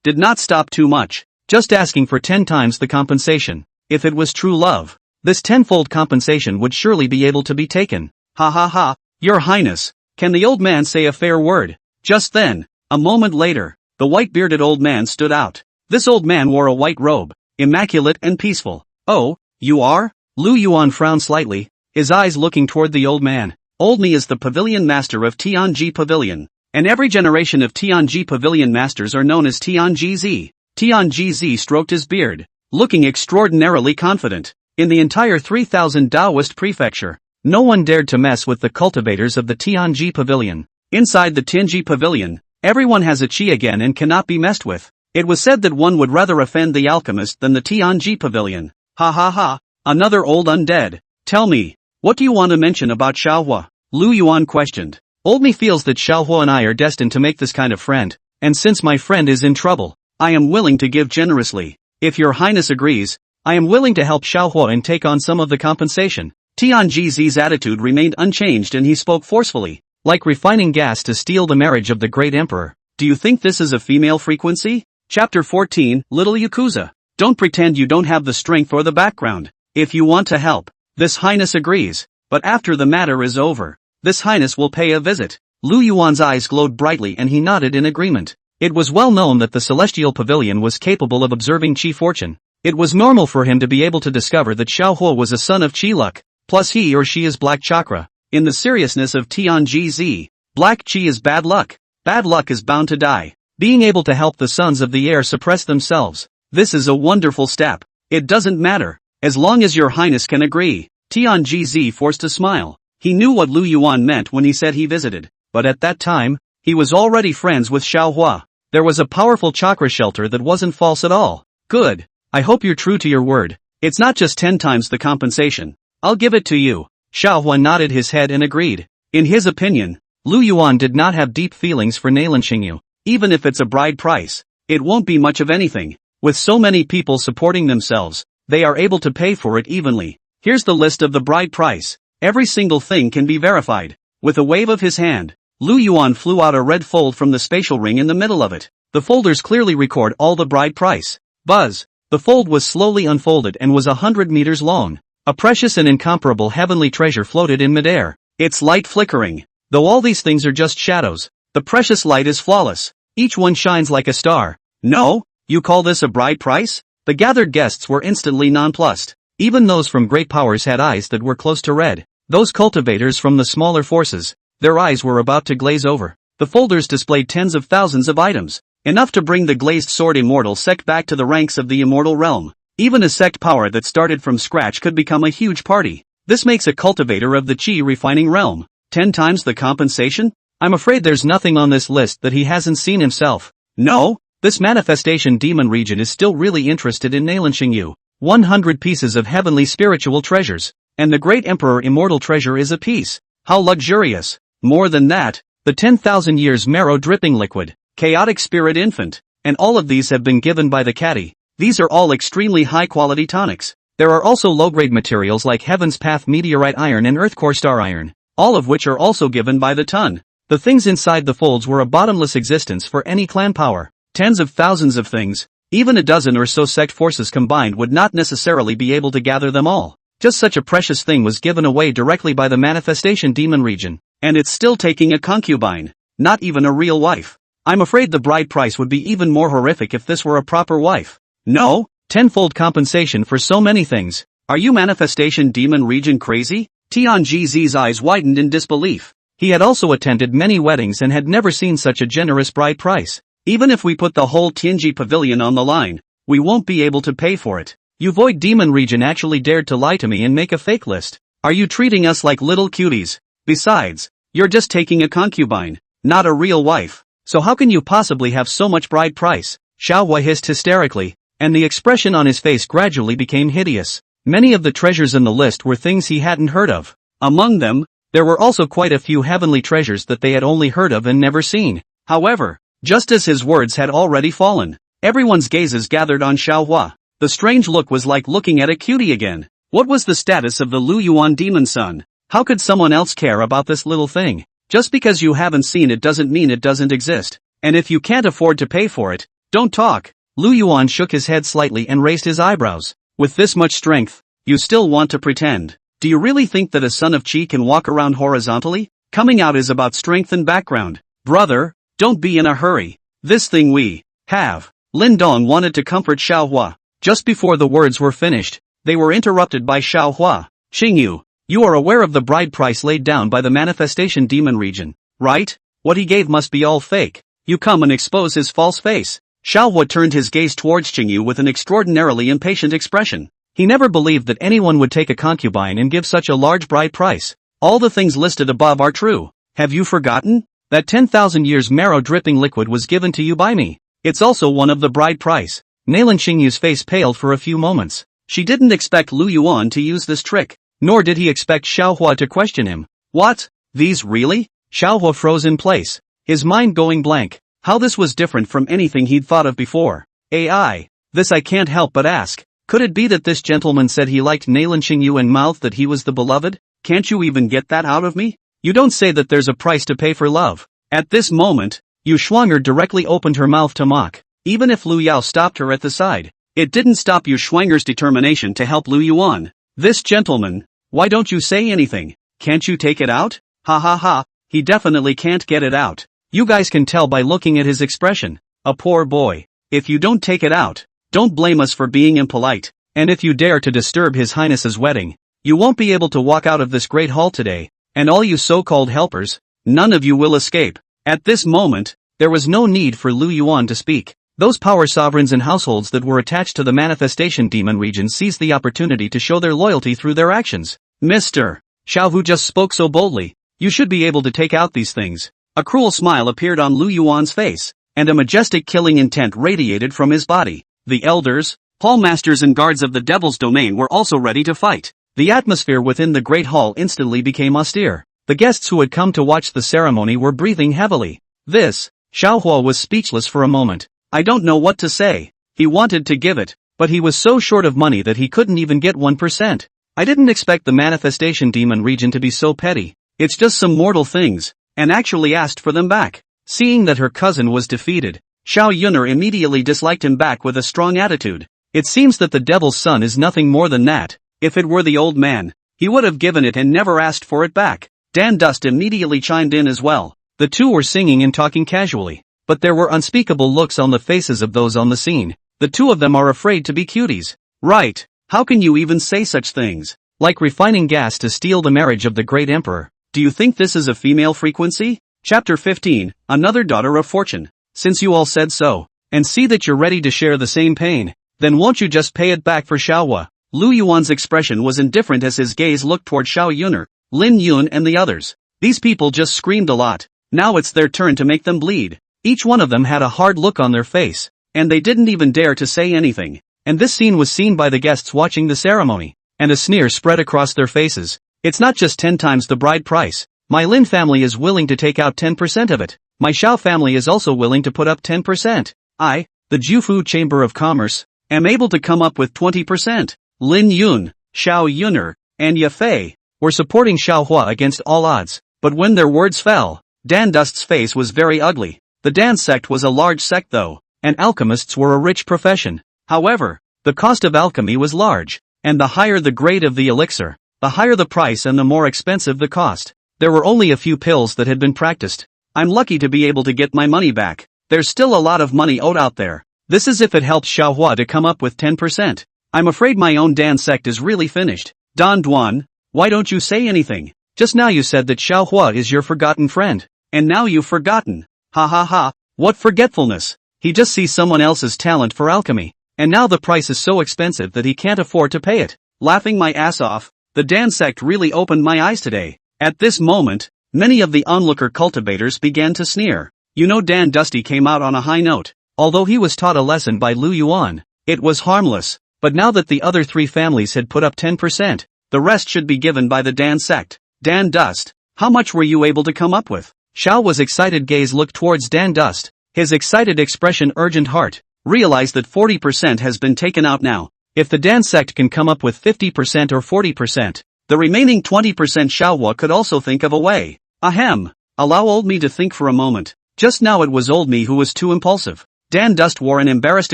did not stop too much, just asking for 10 times the compensation. If it was true love, this tenfold compensation would surely be able to be taken. Ha ha ha, Your Highness, can the old man say a fair word? Just then, a moment later, the white-bearded old man stood out. This old man wore a white robe, immaculate and peaceful. Oh, you are? Lu Yuan frowned slightly, his eyes looking toward the old man. Old Me is the pavilion master of Tianji Pavilion, and every generation of Tianji Pavilion masters are known as Tianji Z. Tianji Z stroked his beard, looking extraordinarily confident. In the entire 3,000 Taoist prefecture, no one dared to mess with the cultivators of the Tianji Pavilion. Inside the Tianji Pavilion, everyone has a qi again and cannot be messed with. It was said that one would rather offend the alchemist than the Tianji Pavilion. Ha ha ha, another old undead. Tell me, what do you want to mention about Xiao Huo? Lu Yuan questioned. Old Me feels that Xiao Huo and I are destined to make this kind of friend, and since my friend is in trouble, I am willing to give generously. If Your Highness agrees, I am willing to help Xiao Huo and take on some of the compensation. Tianji Z's attitude remained unchanged and he spoke forcefully, like refining gas to steal the marriage of the great emperor. Do you think this is a female frequency? Chapter 14, Little Yakuza. Don't pretend you don't have the strength or the background. If you want to help, This Highness agrees, but after the matter is over, This Highness will pay a visit. Lu Yuan's eyes glowed brightly and he nodded in agreement. It was well known that the Celestial Pavilion was capable of observing Qi fortune. It was normal for him to be able to discover that Xiao Huo was a son of Qi luck, plus he or she is black chakra. In the seriousness of Tianji Z, black Qi is bad luck. Bad luck is bound to die. Being able to help the sons of the air suppress themselves. This is a wonderful step. It doesn't matter. As long as your highness can agree. Tian Gz forced a smile. He knew what Lu Yuan meant when he said he visited. But at that time, he was already friends with Xiao Huo. There was a powerful chakra shelter that wasn't false at all. Good. I hope you're true to your word. It's not just 10 times the compensation. I'll give it to you. Xiao Huo nodded his head and agreed. In his opinion, Lu Yuan did not have deep feelings for Nalan Xingyu. Even if it's a bride price, it won't be much of anything. With so many people supporting themselves, they are able to pay for it evenly. Here's the list of the bride price. Every single thing can be verified. With a wave of his hand, Lu Yuan flew out a red fold from the spatial ring in the middle of it. The folders clearly record all the bride price. Buzz. The fold was slowly unfolded and was 100 meters long. A precious and incomparable heavenly treasure floated in midair. Its light flickering. Though all these things are just shadows, the precious light is flawless. Each one shines like a star. No? You call this a bride price? The gathered guests were instantly nonplussed. Even those from great powers had eyes that were close to red. Those cultivators from the smaller forces, their eyes were about to glaze over. The folders displayed tens of thousands of items, enough to bring the glazed sword immortal sect back to the ranks of the immortal realm. Even a sect power that started from scratch could become a huge party. This makes a cultivator of the chi refining realm. 10 times the compensation? I'm afraid there's nothing on this list that he hasn't seen himself. No? This manifestation demon region is still really interested in Nalan Xingyu. 100 pieces of heavenly spiritual treasures. And the great emperor immortal treasure is a piece. How luxurious. More than that, the 10,000 years marrow dripping liquid, chaotic spirit infant, and all of these have been given by the caddy. These are all extremely high quality tonics. There are also low grade materials like Heaven's Path meteorite iron and Earth core star iron, all of which are also given by the ton. The things inside the folds were a bottomless existence for any clan power. Tens of thousands of things, even a dozen or so sect forces combined would not necessarily be able to gather them all. Just such a precious thing was given away directly by the manifestation demon region. And it's still taking a concubine, not even a real wife. I'm afraid the bride price would be even more horrific if this were a proper wife. No? Tenfold compensation for so many things. Are you manifestation demon region crazy? Tian Gz's eyes widened in disbelief. He had also attended many weddings and had never seen such a generous bride price. Even if we put the whole Tianji pavilion on the line, we won't be able to pay for it. You Void Demon Region actually dared to lie to me and make a fake list. Are you treating us like little cuties? Besides, you're just taking a concubine, not a real wife. So how can you possibly have so much bride price? Xiao Huo hissed hysterically, and the expression on his face gradually became hideous. Many of the treasures in the list were things he hadn't heard of. Among them, there were also quite a few heavenly treasures that they had only heard of and never seen. However, just as his words had already fallen, everyone's gazes gathered on Xiao Huo. The strange look was like looking at a cutie again. What was the status of the Lu Yuan demon son? How could someone else care about this little thing? Just because you haven't seen it doesn't mean it doesn't exist. And if you can't afford to pay for it, don't talk. Lu Yuan shook his head slightly and raised his eyebrows. With this much strength, you still want to pretend? Do you really think that a son of Qi can walk around horizontally? Coming out is about strength and background. Brother, don't be in a hurry. This thing we have. Lin Dong wanted to comfort Xiao Huo. Just before the words were finished, they were interrupted by Xiao Huo. Xingyu, you are aware of the bride price laid down by the manifestation demon region, right? What he gave must be all fake. You come and expose his false face. Xiao Huo turned his gaze towards Xingyu with an extraordinarily impatient expression. He never believed that anyone would take a concubine and give such a large bride price. All the things listed above are true. Have you forgotten? That 10,000 years marrow dripping liquid was given to you by me. It's also one of the bride price. Nalan Xingyu's face paled for a few moments. She didn't expect Lu Yuan to use this trick, nor did he expect Xiao Huo to question him. What? These really? Xiao Huo froze in place, his mind going blank. How this was different from anything he'd thought of before. AI. This I can't help but ask. Could it be that this gentleman said he liked Nalan Xingyu and mouthed that he was the beloved? Can't you even get that out of me? You don't say that there's a price to pay for love. At this moment, Yu Shuanger directly opened her mouth to mock. Even if Lu Yao stopped her at the side, it didn't stop Yu Shuanger's determination to help Lu Yuan. This gentleman, why don't you say anything? Can't you take it out? Ha ha ha, he definitely can't get it out. You guys can tell by looking at his expression. A poor boy. If you don't take it out, don't blame us for being impolite. And if you dare to disturb His Highness's wedding, you won't be able to walk out of this great hall today, and all you so-called helpers, none of you will escape. At this moment, there was no need for Lu Yuan to speak. Those power sovereigns and households that were attached to the manifestation demon region seized the opportunity to show their loyalty through their actions. Mr. Xiao Huo just spoke so boldly. You should be able to take out these things. A cruel smile appeared on Lu Yuan's face, and a majestic killing intent radiated from his body. The elders, hall masters and guards of the devil's domain were also ready to fight. The atmosphere within the great hall instantly became austere. The guests who had come to watch the ceremony were breathing heavily. Xiao Huo was speechless for a moment. I don't know what to say. He wanted to give it, but he was so short of money that he couldn't even get 1%. I didn't expect the manifestation demon region to be so petty. It's just some mortal things, and actually asked for them back. Seeing that her cousin was defeated, Xiao Yuner immediately disliked him back with a strong attitude. It seems that the devil's son is nothing more than that. If it were the old man, he would have given it and never asked for it back. Dan Dust immediately chimed in as well. The two were singing and talking casually, but there were unspeakable looks on the faces of those on the scene. The two of them are afraid to be cuties. Right, how can you even say such things? Like refining gas to steal the marriage of the great emperor. Do you think this is a female frequency? Chapter 15, Another Daughter of Fortune. Since you all said so, and see that you're ready to share the same pain, then won't you just pay it back for Xiaohua? Lu Yuan's expression was indifferent as his gaze looked toward Xiao Yuner, Lin Yun and the others. These people just screamed a lot. Now it's their turn to make them bleed. Each one of them had a hard look on their face, and they didn't even dare to say anything. And this scene was seen by the guests watching the ceremony, and a sneer spread across their faces. It's not just 10 times the bride price. My Lin family is willing to take out 10% of it. My Xiao family is also willing to put up 10%. I, the Jufu Chamber of Commerce, am able to come up with 20%. Lin Yun, Xiao Yuner, and Ye Fei were supporting Xiao Hua against all odds. But when their words fell, Dan Dust's face was very ugly. The Dan Sect was a large sect though, and alchemists were a rich profession. However, the cost of alchemy was large, and the higher the grade of the elixir, the higher the price and the more expensive the cost. There were only a few pills that had been practiced. I'm lucky to be able to get my money back. There's still a lot of money owed out there. This is if it helps Xiao Hua to come up with 10%. I'm afraid my own Dan Sect is really finished. Don Duan, why don't you say anything? Just now you said that Xiao Hua is your forgotten friend. And now you've forgotten. Ha ha ha, what forgetfulness. He just sees someone else's talent for alchemy. And now the price is so expensive that he can't afford to pay it. Laughing my ass off, the Dan Sect really opened my eyes today. At this moment, many of the onlooker cultivators began to sneer. You know, Dan Dusty came out on a high note. Although he was taught a lesson by Lu Yuan, it was harmless. But now that the other three families had put up 10%, the rest should be given by the Dan Sect. Dan Dust, how much were you able to come up with? Xiao was excited gaze looked towards Dan Dust. His excited expression urgent heart. Realize that 40% has been taken out now. If the Dan Sect can come up with 50% or 40%, the remaining 20% Xiaohua could also think of a way. Ahem. Allow old me to think for a moment. Just now it was old me who was too impulsive. Dan Dust wore an embarrassed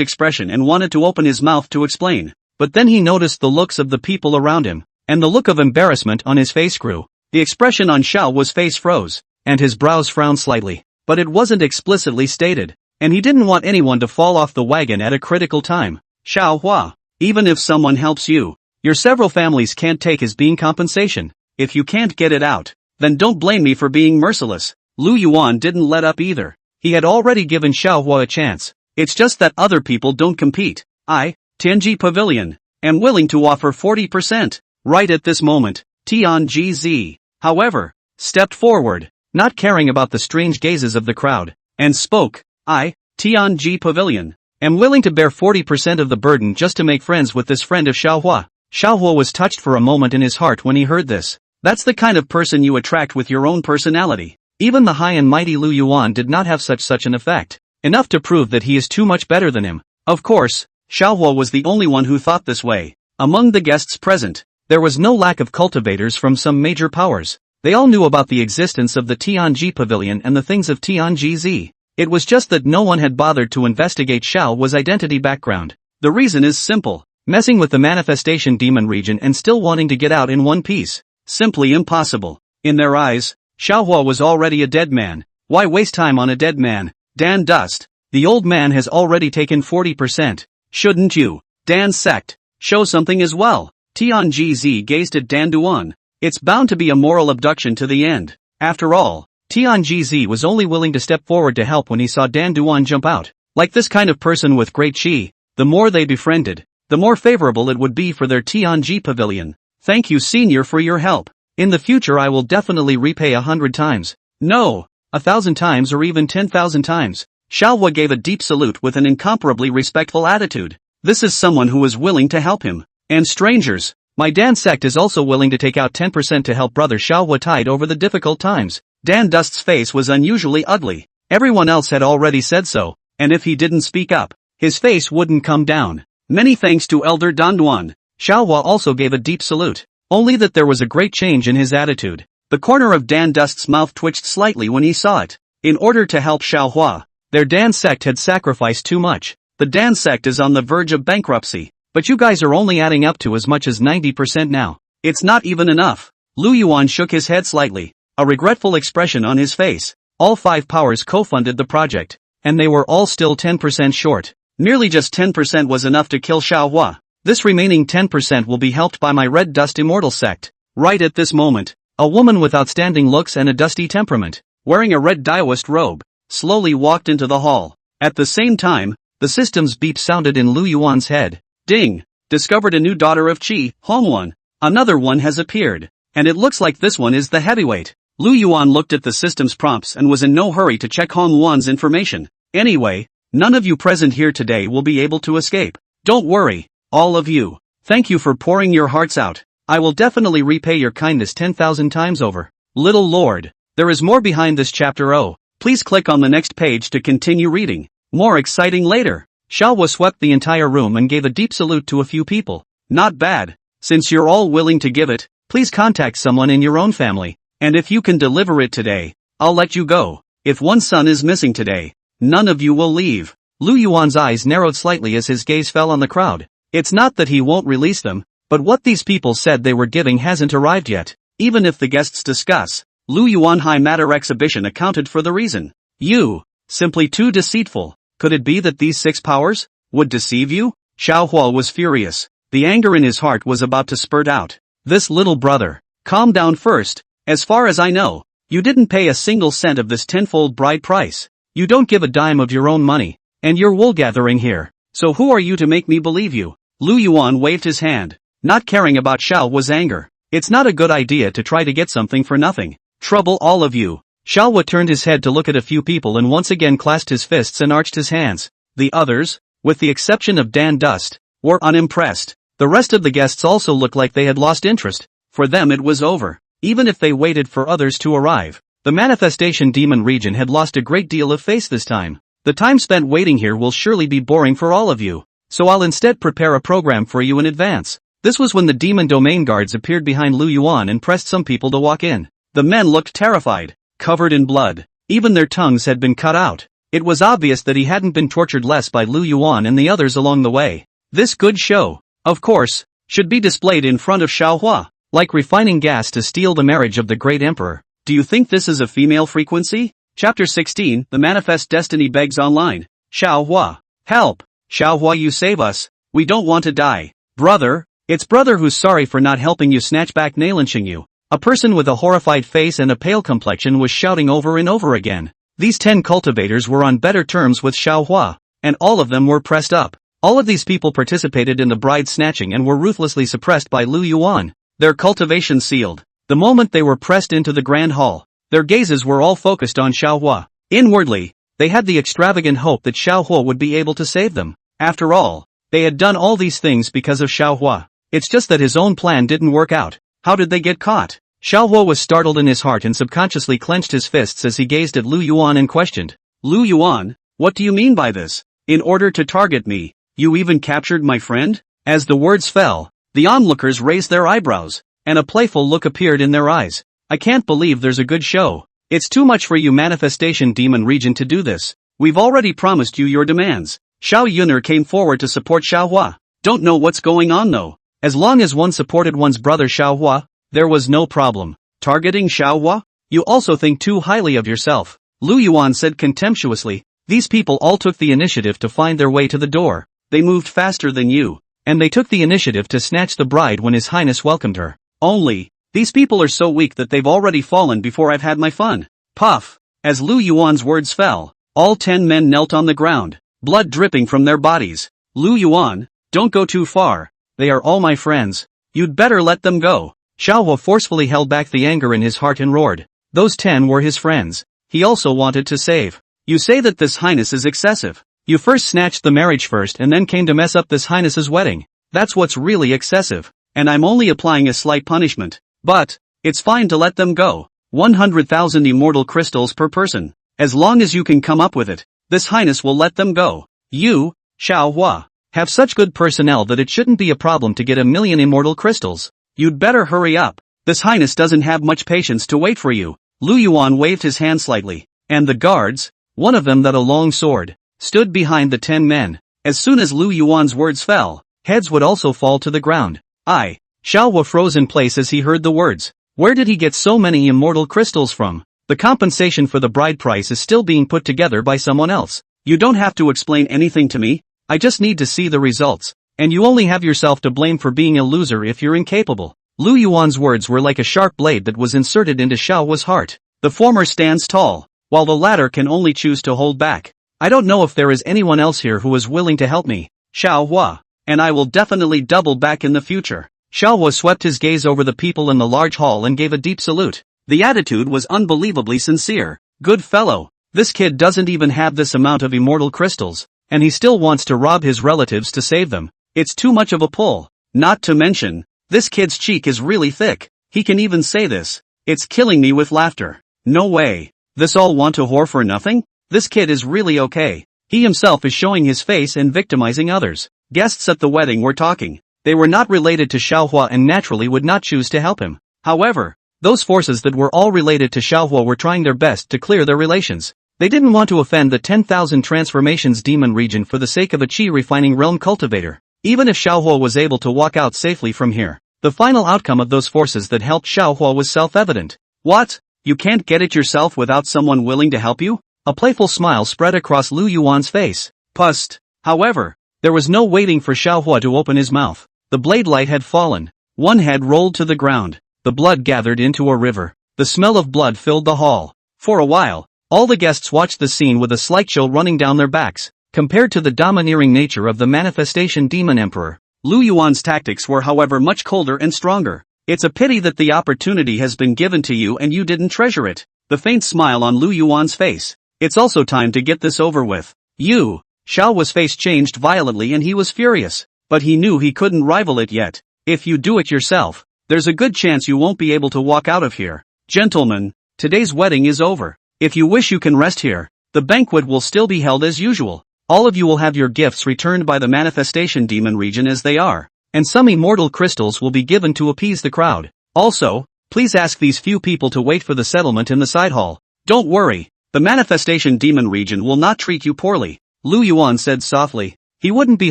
expression and wanted to open his mouth to explain. But then he noticed the looks of the people around him, and the look of embarrassment on his face grew. The expression on Xiaohua's face froze, and his brows frowned slightly. But it wasn't explicitly stated, and he didn't want anyone to fall off the wagon at a critical time. Xiaohua, even if someone helps you, your several families can't take as being compensation. If you can't get it out, then don't blame me for being merciless. Lu Yuan didn't let up either. He had already given Xiaohua a chance. It's just that other people don't compete. I, Tianji Pavilion, am willing to offer 40%. Right at this moment, Tianji Z, however, stepped forward, not caring about the strange gazes of the crowd, and spoke. I, Tianji Pavilion, am willing to bear 40% of the burden just to make friends with this friend of Xiaohua. Xiaohua was touched for a moment in his heart when he heard this. That's the kind of person you attract with your own personality. Even the high and mighty Lu Yuan did not have such an effect. Enough to prove that he is too much better than him. Of course, Xiaohua was the only one who thought this way. Among the guests present, there was no lack of cultivators from some major powers. They all knew about the existence of the Tianji Pavilion and the things of Tianji Z. It was just that no one had bothered to investigate Xiaohua's identity background. The reason is simple. Messing with the manifestation demon region and still wanting to get out in one piece. Simply impossible. In their eyes, Xiaohua was already a dead man. Why waste time on a dead man? Dan Dust, the old man has already taken 40%. Shouldn't you, Dan Sect, show something as well? Tianji Z gazed at Dan Duan. It's bound to be a moral abduction to the end. After all, Tian Gz was only willing to step forward to help when he saw Dan Duan jump out. Like this kind of person with great chi, the more they befriended, the more favorable it would be for their Tianji pavilion. Thank you senior for your help. In the future I will definitely repay 100 times. No, 1,000 times or even 10,000 times. Xiao Huo gave a deep salute with an incomparably respectful attitude. This is someone who is willing to help him. And strangers, my Dan Sect is also willing to take out 10% to help brother Xiao Huo tide over the difficult times. Dan Dust's face was unusually ugly. Everyone else had already said so, and if he didn't speak up, his face wouldn't come down. Many thanks to Elder Dan Duan. Xiao Huo also gave a deep salute. Only that there was a great change in his attitude. The corner of Dan Dust's mouth twitched slightly when he saw it. In order to help Xiao Huo, their Dan Sect had sacrificed too much. The Dan Sect is on the verge of bankruptcy, but you guys are only adding up to as much as 90% now. It's not even enough. Lu Yuan shook his head slightly, a regretful expression on his face. All 5 powers co-funded the project, and they were all still 10% short. Merely just 10% was enough to kill Xiao Huo. This remaining 10% will be helped by my Red Dust Immortal Sect. Right at this moment, a woman with outstanding looks and a dusty temperament, wearing a red Daoist robe, slowly walked into the hall. At the same time, the system's beep sounded in Lu Yuan's head. Ding! Discovered a new daughter of Qi, Hongwan. Another one has appeared. And it looks like this one is the heavyweight. Lu Yuan looked at the system's prompts and was in no hurry to check Hongwan's information. Anyway, none of you present here today will be able to escape. Don't worry, all of you. Thank you for pouring your hearts out. I will definitely repay your kindness 10,000 times over. Little Lord, there is more behind this chapter. Oh, please click on the next page to continue reading. More exciting later. Xiao Huo swept the entire room and gave a deep salute to a few people. Not bad. Since you're all willing to give it, please contact someone in your own family. And if you can deliver it today, I'll let you go. If one son is missing today, none of you will leave. Lu Yuan's eyes narrowed slightly as his gaze fell on the crowd. It's not that he won't release them, but what these people said they were giving hasn't arrived yet. Even if the guests discuss, Lu Yuan High Matter exhibition accounted for the reason. You, simply too deceitful. Could it be that these 6 powers would deceive you? Xiao Huo was furious. The anger in his heart was about to spurt out. This little brother, calm down first. As far as I know, you didn't pay a single cent of this tenfold bride price. You don't give a dime of your own money, and you're wool gathering here. So who are you to make me believe you? Lu Yuan waved his hand, not caring about Xiao Huo's anger. It's not a good idea to try to get something for nothing. Trouble all of you. Xiao Huo turned his head to look at a few people and once again clasped his fists and arched his hands. The others, with the exception of Dan Dust, were unimpressed. The rest of the guests also looked like they had lost interest. For them it was over. Even if they waited for others to arrive, the manifestation demon region had lost a great deal of face this time. The time spent waiting here will surely be boring for all of you, so I'll instead prepare a program for you in advance. This was when the demon domain guards appeared behind Lu Yuan and pressed some people to walk in. The men looked terrified, covered in blood. Even their tongues had been cut out. It was obvious that he hadn't been tortured less by Lu Yuan and the others along the way. This good show, of course, should be displayed in front of Xiao Huo. Like refining gas to steal the marriage of the great emperor. Do you think this is a female frequency? Chapter 16, The Manifest Destiny Begs Online. Xiao Huo. Help! Xiao Huo, you save us. We don't want to die. Brother, it's brother who's sorry for not helping you snatch back Nalan Yu. A person with a horrified face and a pale complexion was shouting over and over again. These 10 cultivators were on better terms with Xiao Huo, and all of them were pressed up. All of these people participated in the bride snatching and were ruthlessly suppressed by Lu Yuan. Their cultivation sealed. The moment they were pressed into the grand hall, their gazes were all focused on Xiao Huo. Inwardly, they had the extravagant hope that Xiao Huo would be able to save them. After all, they had done all these things because of Xiao Huo. It's just that his own plan didn't work out. How did they get caught? Xiao Huo was startled in his heart and subconsciously clenched his fists as he gazed at Lu Yuan and questioned. Lu Yuan, what do you mean by this? In order to target me, you even captured my friend? As the words fell, the onlookers raised their eyebrows, and a playful look appeared in their eyes. I can't believe there's a good show. It's too much for you manifestation demon region to do this. We've already promised you your demands. Xiao Yuner came forward to support Xiao Huo. Don't know what's going on though. As long as one supported one's brother Xiao Huo, there was no problem. Targeting Xiao Huo? You also think too highly of yourself. Lu Yuan said contemptuously. These people all took the initiative to find their way to the door. They moved faster than you. And they took the initiative to snatch the bride when His Highness welcomed her. Only, these people are so weak that they've already fallen before I've had my fun. Puff! As Lu Yuan's words fell, all 10 men knelt on the ground, blood dripping from their bodies. Lu Yuan, don't go too far. They are all my friends. You'd better let them go. Xiao Huo forcefully held back the anger in his heart and roared. Those 10 were his friends. He also wanted to save. You say that this highness is excessive. You first snatched the marriage first and then came to mess up this highness's wedding. That's what's really excessive. And I'm only applying a slight punishment. But, it's fine to let them go. 100,000 immortal crystals per person. As long as you can come up with it, this highness will let them go. You, Xiao Huo, have such good personnel that it shouldn't be a problem to get 1,000,000 immortal crystals. You'd better hurry up. This highness doesn't have much patience to wait for you. Lu Yuan waved his hand slightly, and the guards, one of them that a long sword, stood behind the 10 men. As soon as Lu Yuan's words fell, heads would also fall to the ground. Xiao Huo froze in place as he heard the words. Where did he get so many immortal crystals from? The compensation for the bride price is still being put together by someone else. You don't have to explain anything to me. I just need to see the results. And you only have yourself to blame for being a loser if you're incapable. Lu Yuan's words were like a sharp blade that was inserted into Xiao Huo's heart. The former stands tall, while the latter can only choose to hold back. I don't know if there is anyone else here who is willing to help me, Xiao Huo, and I will definitely double back in the future. Xiao Huo swept his gaze over the people in the large hall and gave a deep salute. The attitude was unbelievably sincere. Good fellow, this kid doesn't even have this amount of immortal crystals, and he still wants to rob his relatives to save them. It's too much of a pull. Not to mention, this kid's cheek is really thick. He can even say this. It's killing me with laughter. No way. This all want to whore for nothing? This kid is really okay. He himself is showing his face and victimizing others. Guests at the wedding were talking. They were not related to Xiao Huo and naturally would not choose to help him. However, those forces that were all related to Xiao Huo were trying their best to clear their relations. They didn't want to offend the 10,000 transformations demon region for the sake of a chi refining realm cultivator. Even if Xiao Huo was able to walk out safely from here, the final outcome of those forces that helped Xiao Huo was self-evident. What? You can't get it yourself without someone willing to help you? A playful smile spread across Lu Yuan's face. Pust. However, there was no waiting for Xiao Huo to open his mouth. The blade light had fallen. One head rolled to the ground. The blood gathered into a river. The smell of blood filled the hall. For a while, all the guests watched the scene with a slight chill running down their backs. Compared to the domineering nature of the manifestation demon emperor, Lu Yuan's tactics were however much colder and stronger. It's a pity that the opportunity has been given to you and you didn't treasure it. The faint smile on Lu Yuan's face. It's also time to get this over with. You. Xiao Huo's face changed violently and he was furious. But he knew he couldn't rival it yet. If you do it yourself, there's a good chance you won't be able to walk out of here. Gentlemen, today's wedding is over. If you wish you can rest here. The banquet will still be held as usual. All of you will have your gifts returned by the manifestation demon region as they are. And some immortal crystals will be given to appease the crowd. Also, please ask these few people to wait for the settlement in the side hall. Don't worry, the manifestation demon region will not treat you poorly. Lu Yuan said softly. He wouldn't be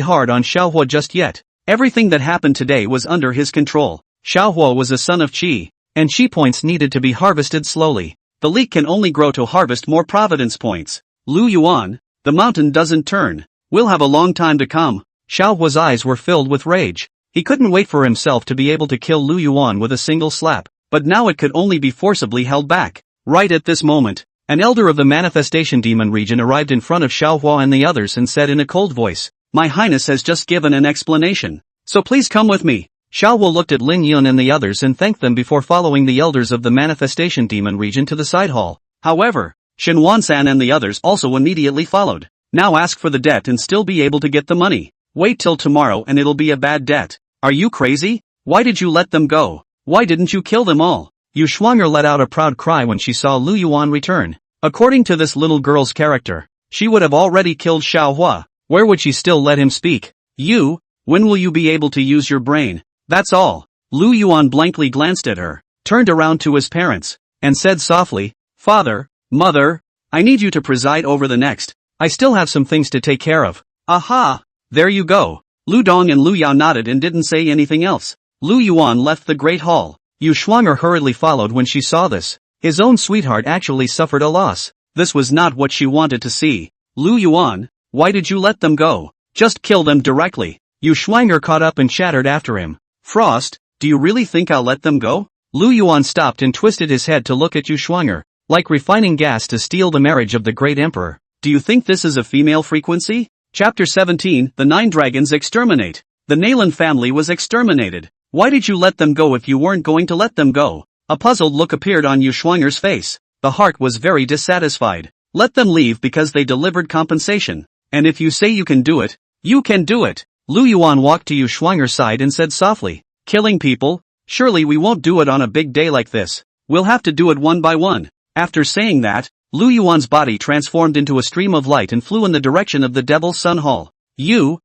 hard on Xiao Huo just yet. Everything that happened today was under his control. Xiao Huo was a son of Qi, and Qi points needed to be harvested slowly. The leek can only grow to harvest more providence points. Lu Yuan, the mountain doesn't turn. We'll have a long time to come. Xiao Huo's eyes were filled with rage. He couldn't wait for himself to be able to kill Lu Yuan with a single slap, but now it could only be forcibly held back. Right at this moment, an elder of the manifestation demon region arrived in front of Xiao Huo and the others and said in a cold voice, My Highness has just given an explanation, so please come with me. Xiao Huo looked at Lin Yun and the others and thanked them before following the elders of the manifestation demon region to the side hall. However, Shen Wansan and the others also immediately followed. Now ask for the debt and still be able to get the money. Wait till tomorrow and it'll be a bad debt. Are you crazy? Why did you let them go? Why didn't you kill them all? Yu Shuanger let out a proud cry when she saw Lu Yuan return. According to this little girl's character, she would have already killed Xiao Huo. Where would she still let him speak? You, when will you be able to use your brain? That's all. Lu Yuan blankly glanced at her, turned around to his parents, and said softly, Father, Mother, I need you to preside over the next. I still have some things to take care of. Aha! There you go. Lu Dong and Lu Yao nodded and didn't say anything else. Lu Yuan left the great hall. Yu Shuanger hurriedly followed when she saw this. His own sweetheart actually suffered a loss. This was not what she wanted to see. Lu Yuan, why did you let them go? Just kill them directly. Yu Shuanger caught up and chattered after him. Frost, do you really think I'll let them go? Lu Yuan stopped and twisted his head to look at Yu Shuanger. like refining gas to steal the marriage of the great emperor. Do you think this is a female frequency? Chapter 17, The 9 Dragons Exterminate. The Nalan family was exterminated. Why did you let them go if you weren't going to let them go? A puzzled look appeared on Yu Schwanger's face. The heart was very dissatisfied. Let them leave because they delivered compensation. And if you say you can do it, you can do it. Lu Yuan walked to Yu Schwanger's side and said softly, killing people? Surely we won't do it on a big day like this. We'll have to do it one by one. After saying that, Lu Yuan's body transformed into a stream of light and flew in the direction of the Devil's Sun Hall. You,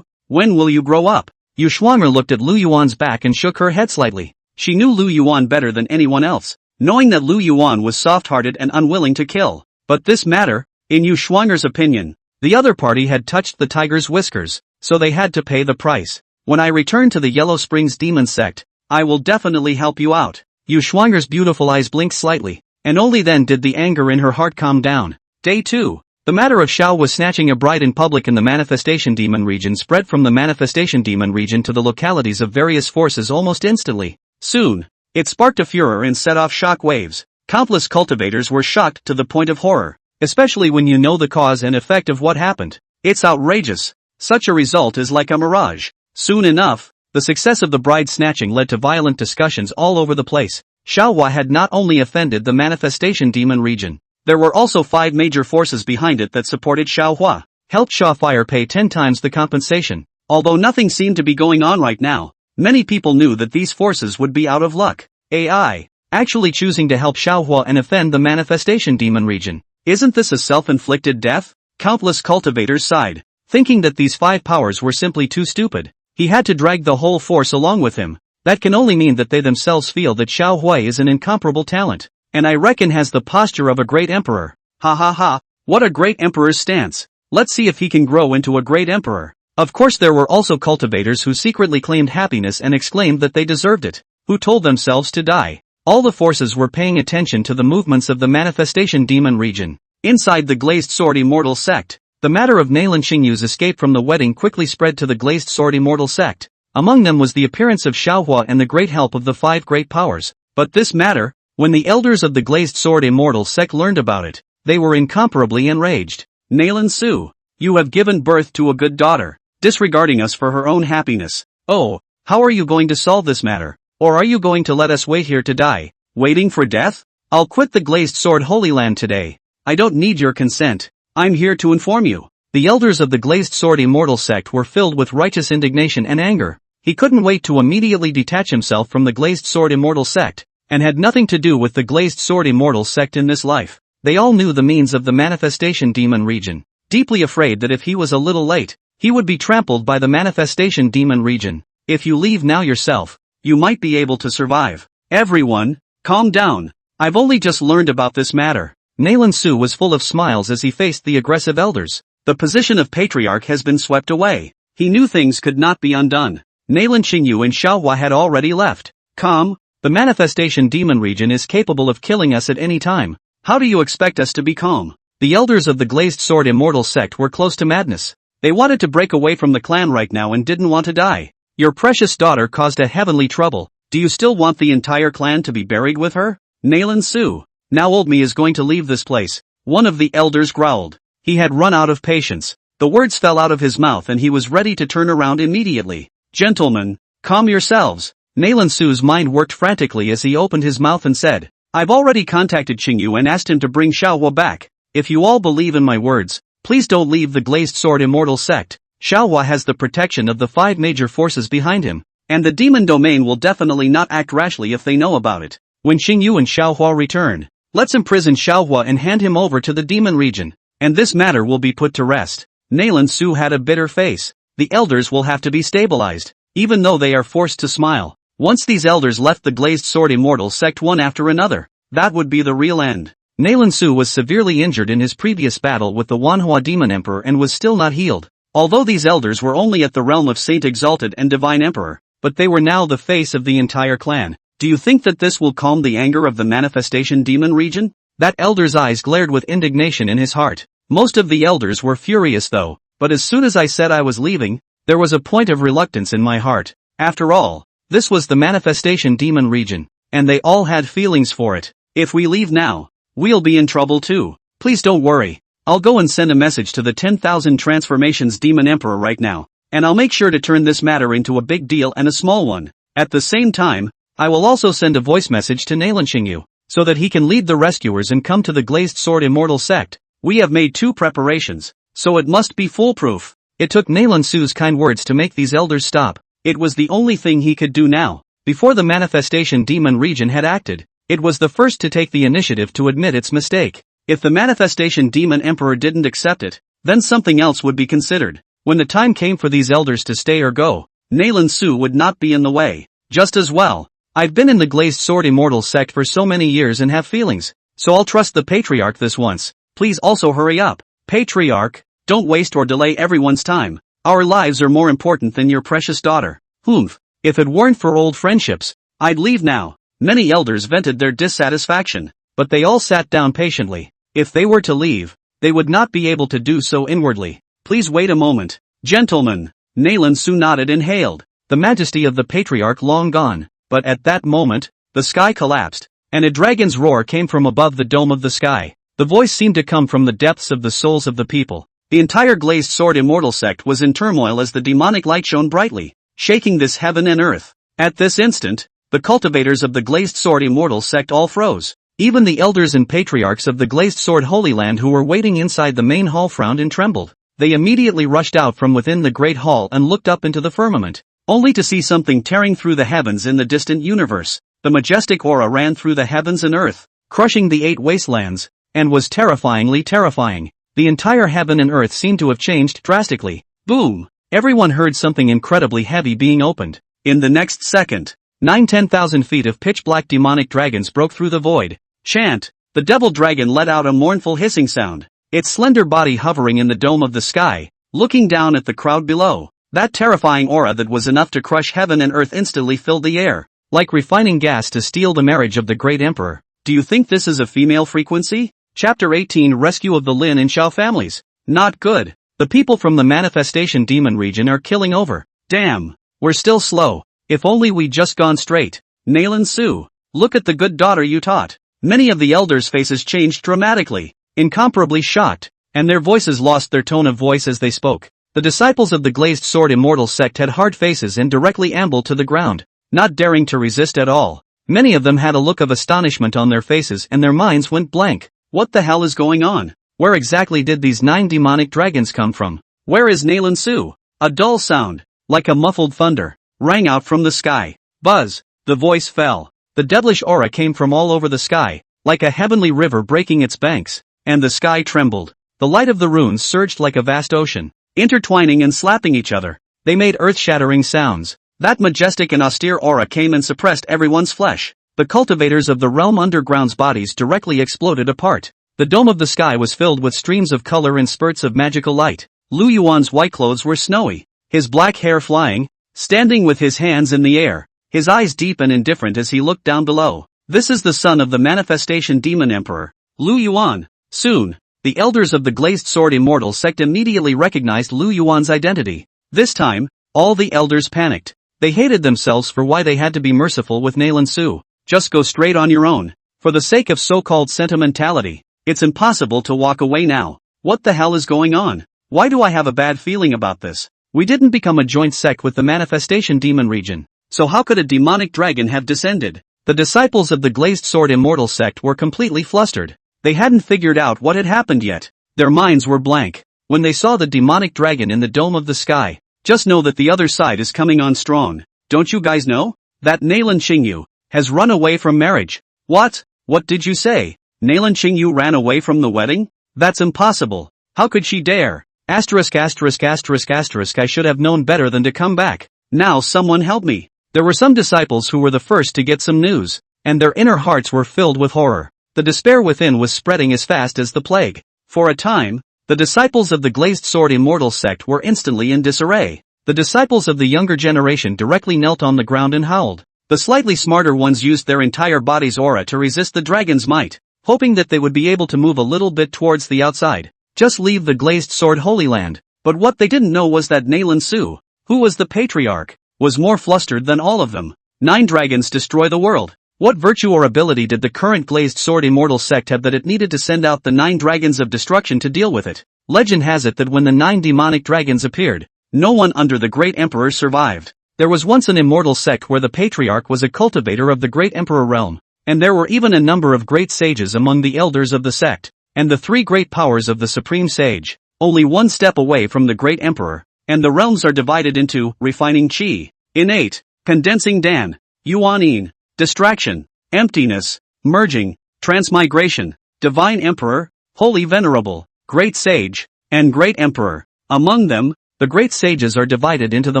when will you grow up? Yu Schwanger looked at Lu Yuan's back and shook her head slightly. She knew Lu Yuan better than anyone else, knowing that Lu Yuan was soft-hearted and unwilling to kill. But this matter, in Yu Schwanger's opinion, the other party had touched the tiger's whiskers, so they had to pay the price. When I return to the Yellow Springs Demon Sect, I will definitely help you out. Yu Schwanger's beautiful eyes blinked slightly, and only then did the anger in her heart calm down. Day 2. The matter of Xiao was snatching a bride in public in the Manifestation Demon region spread from the Manifestation Demon region to the localities of various forces almost instantly. Soon, it sparked a furor and set off shock waves. Countless cultivators were shocked to the point of horror, especially when you know the cause and effect of what happened. It's outrageous. Such a result is like a mirage. Soon enough, the success of the bride snatching led to violent discussions all over the place. Xiao Huo had not only offended the Manifestation Demon region, there were also 5 major forces behind it that supported Xiao Huo, helped Xiao Fire pay 10 times the compensation. Although nothing seemed to be going on right now, many people knew that these forces would be out of luck. AI, actually choosing to help Xiao Huo and offend the Manifestation Demon region. Isn't this a self-inflicted death? Countless cultivators sighed, thinking that these 5 powers were simply too stupid. He had to drag the whole force along with him. That can only mean that they themselves feel that Xiao Huo is an incomparable talent, and I reckon has the posture of a great emperor. Ha ha ha, what a great emperor's stance. Let's see if he can grow into a great emperor. Of course there were also cultivators who secretly claimed happiness and exclaimed that they deserved it, who told themselves to die. All the forces were paying attention to the movements of the Manifestation Demon region. Inside the Glazed Sword Immortal Sect, the matter of Nalan Xingyu's escape from the wedding quickly spread to the Glazed Sword Immortal Sect. Among them was the appearance of Xiao Huo and the great help of the 5 great powers. But this matter, when the elders of the Glazed Sword Immortal Sect learned about it, they were incomparably enraged. Nalan Su, you have given birth to a good daughter, disregarding us for her own happiness. Oh, how are you going to solve this matter? Or are you going to let us wait here to die, waiting for death? I'll quit the Glazed Sword Holy Land today. I don't need your consent. I'm here to inform you. The elders of the Glazed Sword Immortal Sect were filled with righteous indignation and anger. He couldn't wait to immediately detach himself from the Glazed Sword Immortal Sect, and had nothing to do with the Glazed Sword Immortal Sect in this life. They all knew the means of the Manifestation Demon region, deeply afraid that if he was a little late, he would be trampled by the Manifestation Demon region. If you leave now yourself, you might be able to survive. Everyone, calm down. I've only just learned about this matter. Nalan Su was full of smiles as he faced the aggressive elders. The position of patriarch has been swept away. He knew things could not be undone. Nalan Xingyu and Xiao Huo had already left. Calm, the Manifestation Demon region is capable of killing us at any time. How do you expect us to be calm? The elders of the Glazed Sword Immortal Sect were close to madness. They wanted to break away from the clan right now and didn't want to die. Your precious daughter caused a heavenly trouble. Do you still want the entire clan to be buried with her? Nalan Su, now old me is going to leave this place. One of the elders growled. He had run out of patience. The words fell out of his mouth and he was ready to turn around immediately. Gentlemen, calm yourselves. Nalan Su's mind worked frantically as he opened his mouth and said, I've already contacted Xingyu and asked him to bring Xiao Huo back. If you all believe in my words, please don't leave the Glazed Sword Immortal Sect. Xiao Huo has the protection of the 5 major forces behind him, and the demon domain will definitely not act rashly if they know about it. When Xingyu and Xiao Huo return, let's imprison Xiao Huo and hand him over to the demon region, and this matter will be put to rest. Nalan Su had a bitter face. The elders will have to be stabilized, even though they are forced to smile. Once these elders left the Glazed Sword Immortal Sect one after another, that would be the real end. Nalan Su was severely injured in his previous battle with the Manhwa Demon Emperor and was still not healed. Although these elders were only at the realm of Saint Exalted and Divine Emperor, but they were now the face of the entire clan. Do you think that this will calm the anger of the Manifestation Demon region? That elder's eyes glared with indignation in his heart. Most of the elders were furious though, but as soon as I said I was leaving, there was a point of reluctance in my heart. After all, this was the Manifestation Demon region, and they all had feelings for it. If we leave now, we'll be in trouble too. Please don't worry. I'll go and send a message to the 10,000 transformations Demon Emperor right now, and I'll make sure to turn this matter into a big deal and a small one. At the same time, I will also send a voice message to Nalan Xingyu, so that he can lead the rescuers and come to the Glazed Sword Immortal Sect. We have made 2 preparations, so it must be foolproof. It took Nalan Su's kind words to make these elders stop. It was the only thing he could do now. Before the manifestation demon region had acted, it was the first to take the initiative to admit its mistake. If the manifestation demon emperor didn't accept it, then something else would be considered. When the time came for these elders to stay or go, Nalan Su would not be in the way. Just as well. I've been in the Glazed Sword Immortal Sect for so many years and have feelings, so I'll trust the Patriarch this once. Please also hurry up. Patriarch, don't waste or delay everyone's time. Our lives are more important than your precious daughter. Humph. If it weren't for old friendships, I'd leave now. Many elders vented their dissatisfaction, but they all sat down patiently. If they were to leave, they would not be able to do so inwardly. Please wait a moment. Gentlemen. Nalan Su nodded and hailed. The majesty of the Patriarch long gone. But at that moment, the sky collapsed, and a dragon's roar came from above the dome of the sky. The voice seemed to come from the depths of the souls of the people. The entire Glazed Sword Immortal Sect was in turmoil as the demonic light shone brightly, shaking this heaven and earth. At this instant, the cultivators of the Glazed Sword Immortal Sect all froze. Even the elders and patriarchs of the Glazed Sword Holy Land who were waiting inside the main hall frowned and trembled. They immediately rushed out from within the great hall and looked up into the firmament, only to see something tearing through the heavens in the distant universe. The majestic aura ran through the heavens and earth, crushing the 8 wastelands, and was terrifyingly terrifying. The entire heaven and earth seemed to have changed drastically. Boom! Everyone heard something incredibly heavy being opened. In the next second, 10,000 feet of pitch-black demonic dragons broke through the void. Chant! The devil dragon let out a mournful hissing sound, its slender body hovering in the dome of the sky, looking down at the crowd below. That terrifying aura that was enough to crush heaven and earth instantly filled the air, like refining gas to steal the marriage of the great emperor. Do you think this is a female frequency? Chapter 18 Rescue of the Lin and Xiao families. Not good. The people from the manifestation demon region are killing over. Damn. We're still slow. If only we just gone straight. Nalan Su. Look at the good daughter you taught. Many of the elders' faces changed dramatically, incomparably shocked, and their voices lost their tone of voice as they spoke. The disciples of the Glazed Sword Immortal Sect had hard faces and directly ambled to the ground, not daring to resist at all. Many of them had a look of astonishment on their faces and their minds went blank. What the hell is going on? Where exactly did these 9 demonic dragons come from? Where is Nalan Su? A dull sound, like a muffled thunder, rang out from the sky. Buzz! The voice fell. The devilish aura came from all over the sky, like a heavenly river breaking its banks, and the sky trembled. The light of the runes surged like a vast ocean, intertwining and slapping each other. They made earth-shattering sounds. That majestic and austere aura came and suppressed everyone's flesh. The cultivators of the realm underground's bodies directly exploded apart. The dome of the sky was filled with streams of color and spurts of magical light. Lu Yuan's white clothes were snowy, his black hair flying, standing with his hands in the air, his eyes deep and indifferent as he looked down below. This is the son of the manifestation demon emperor, Lu Yuan. Soon, the elders of the Glazed Sword Immortal Sect immediately recognized Lu Yuan's identity. This time, all the elders panicked. They hated themselves for why they had to be merciful with Nalan Su. Just go straight on your own. For the sake of so-called sentimentality, it's impossible to walk away now. What the hell is going on? Why do I have a bad feeling about this? We didn't become a joint sect with the manifestation demon region, so how could a demonic dragon have descended? The disciples of the Glazed Sword Immortal Sect were completely flustered. They hadn't figured out what had happened yet. Their minds were blank. When they saw the demonic dragon in the dome of the sky, just know that the other side is coming on strong. Don't you guys know? That Nalan Xingyu has run away from marriage. What? What did you say? Nalan Xingyu ran away from the wedding? That's impossible. How could she dare? I should have known better than to come back. Now someone help me. There were some disciples who were the first to get some news, and their inner hearts were filled with horror. The despair within was spreading as fast as the plague. For a time, the disciples of the Glazed Sword Immortal Sect were instantly in disarray. The disciples of the younger generation directly knelt on the ground and howled. The slightly smarter ones used their entire body's aura to resist the dragon's might, hoping that they would be able to move a little bit towards the outside. Just leave the Glazed Sword Holy Land. But what they didn't know was that Nalan Su, who was the patriarch, was more flustered than all of them. 9 dragons destroy the world. What virtue or ability did the current glazed sword immortal sect have that it needed to send out the 9 dragons of destruction to deal with it? Legend has it that when the 9 demonic dragons appeared, no one under the great emperor survived. There was once an immortal sect where the patriarch was a cultivator of the great emperor realm, and there were even a number of great sages among the elders of the sect, and the 3 great powers of the supreme sage, only one step away from the great emperor, and the realms are divided into refining chi, innate, condensing Dan, Yuan, distraction, emptiness, merging, transmigration, divine emperor, holy venerable, great sage, and great emperor. Among them, the great sages are divided into the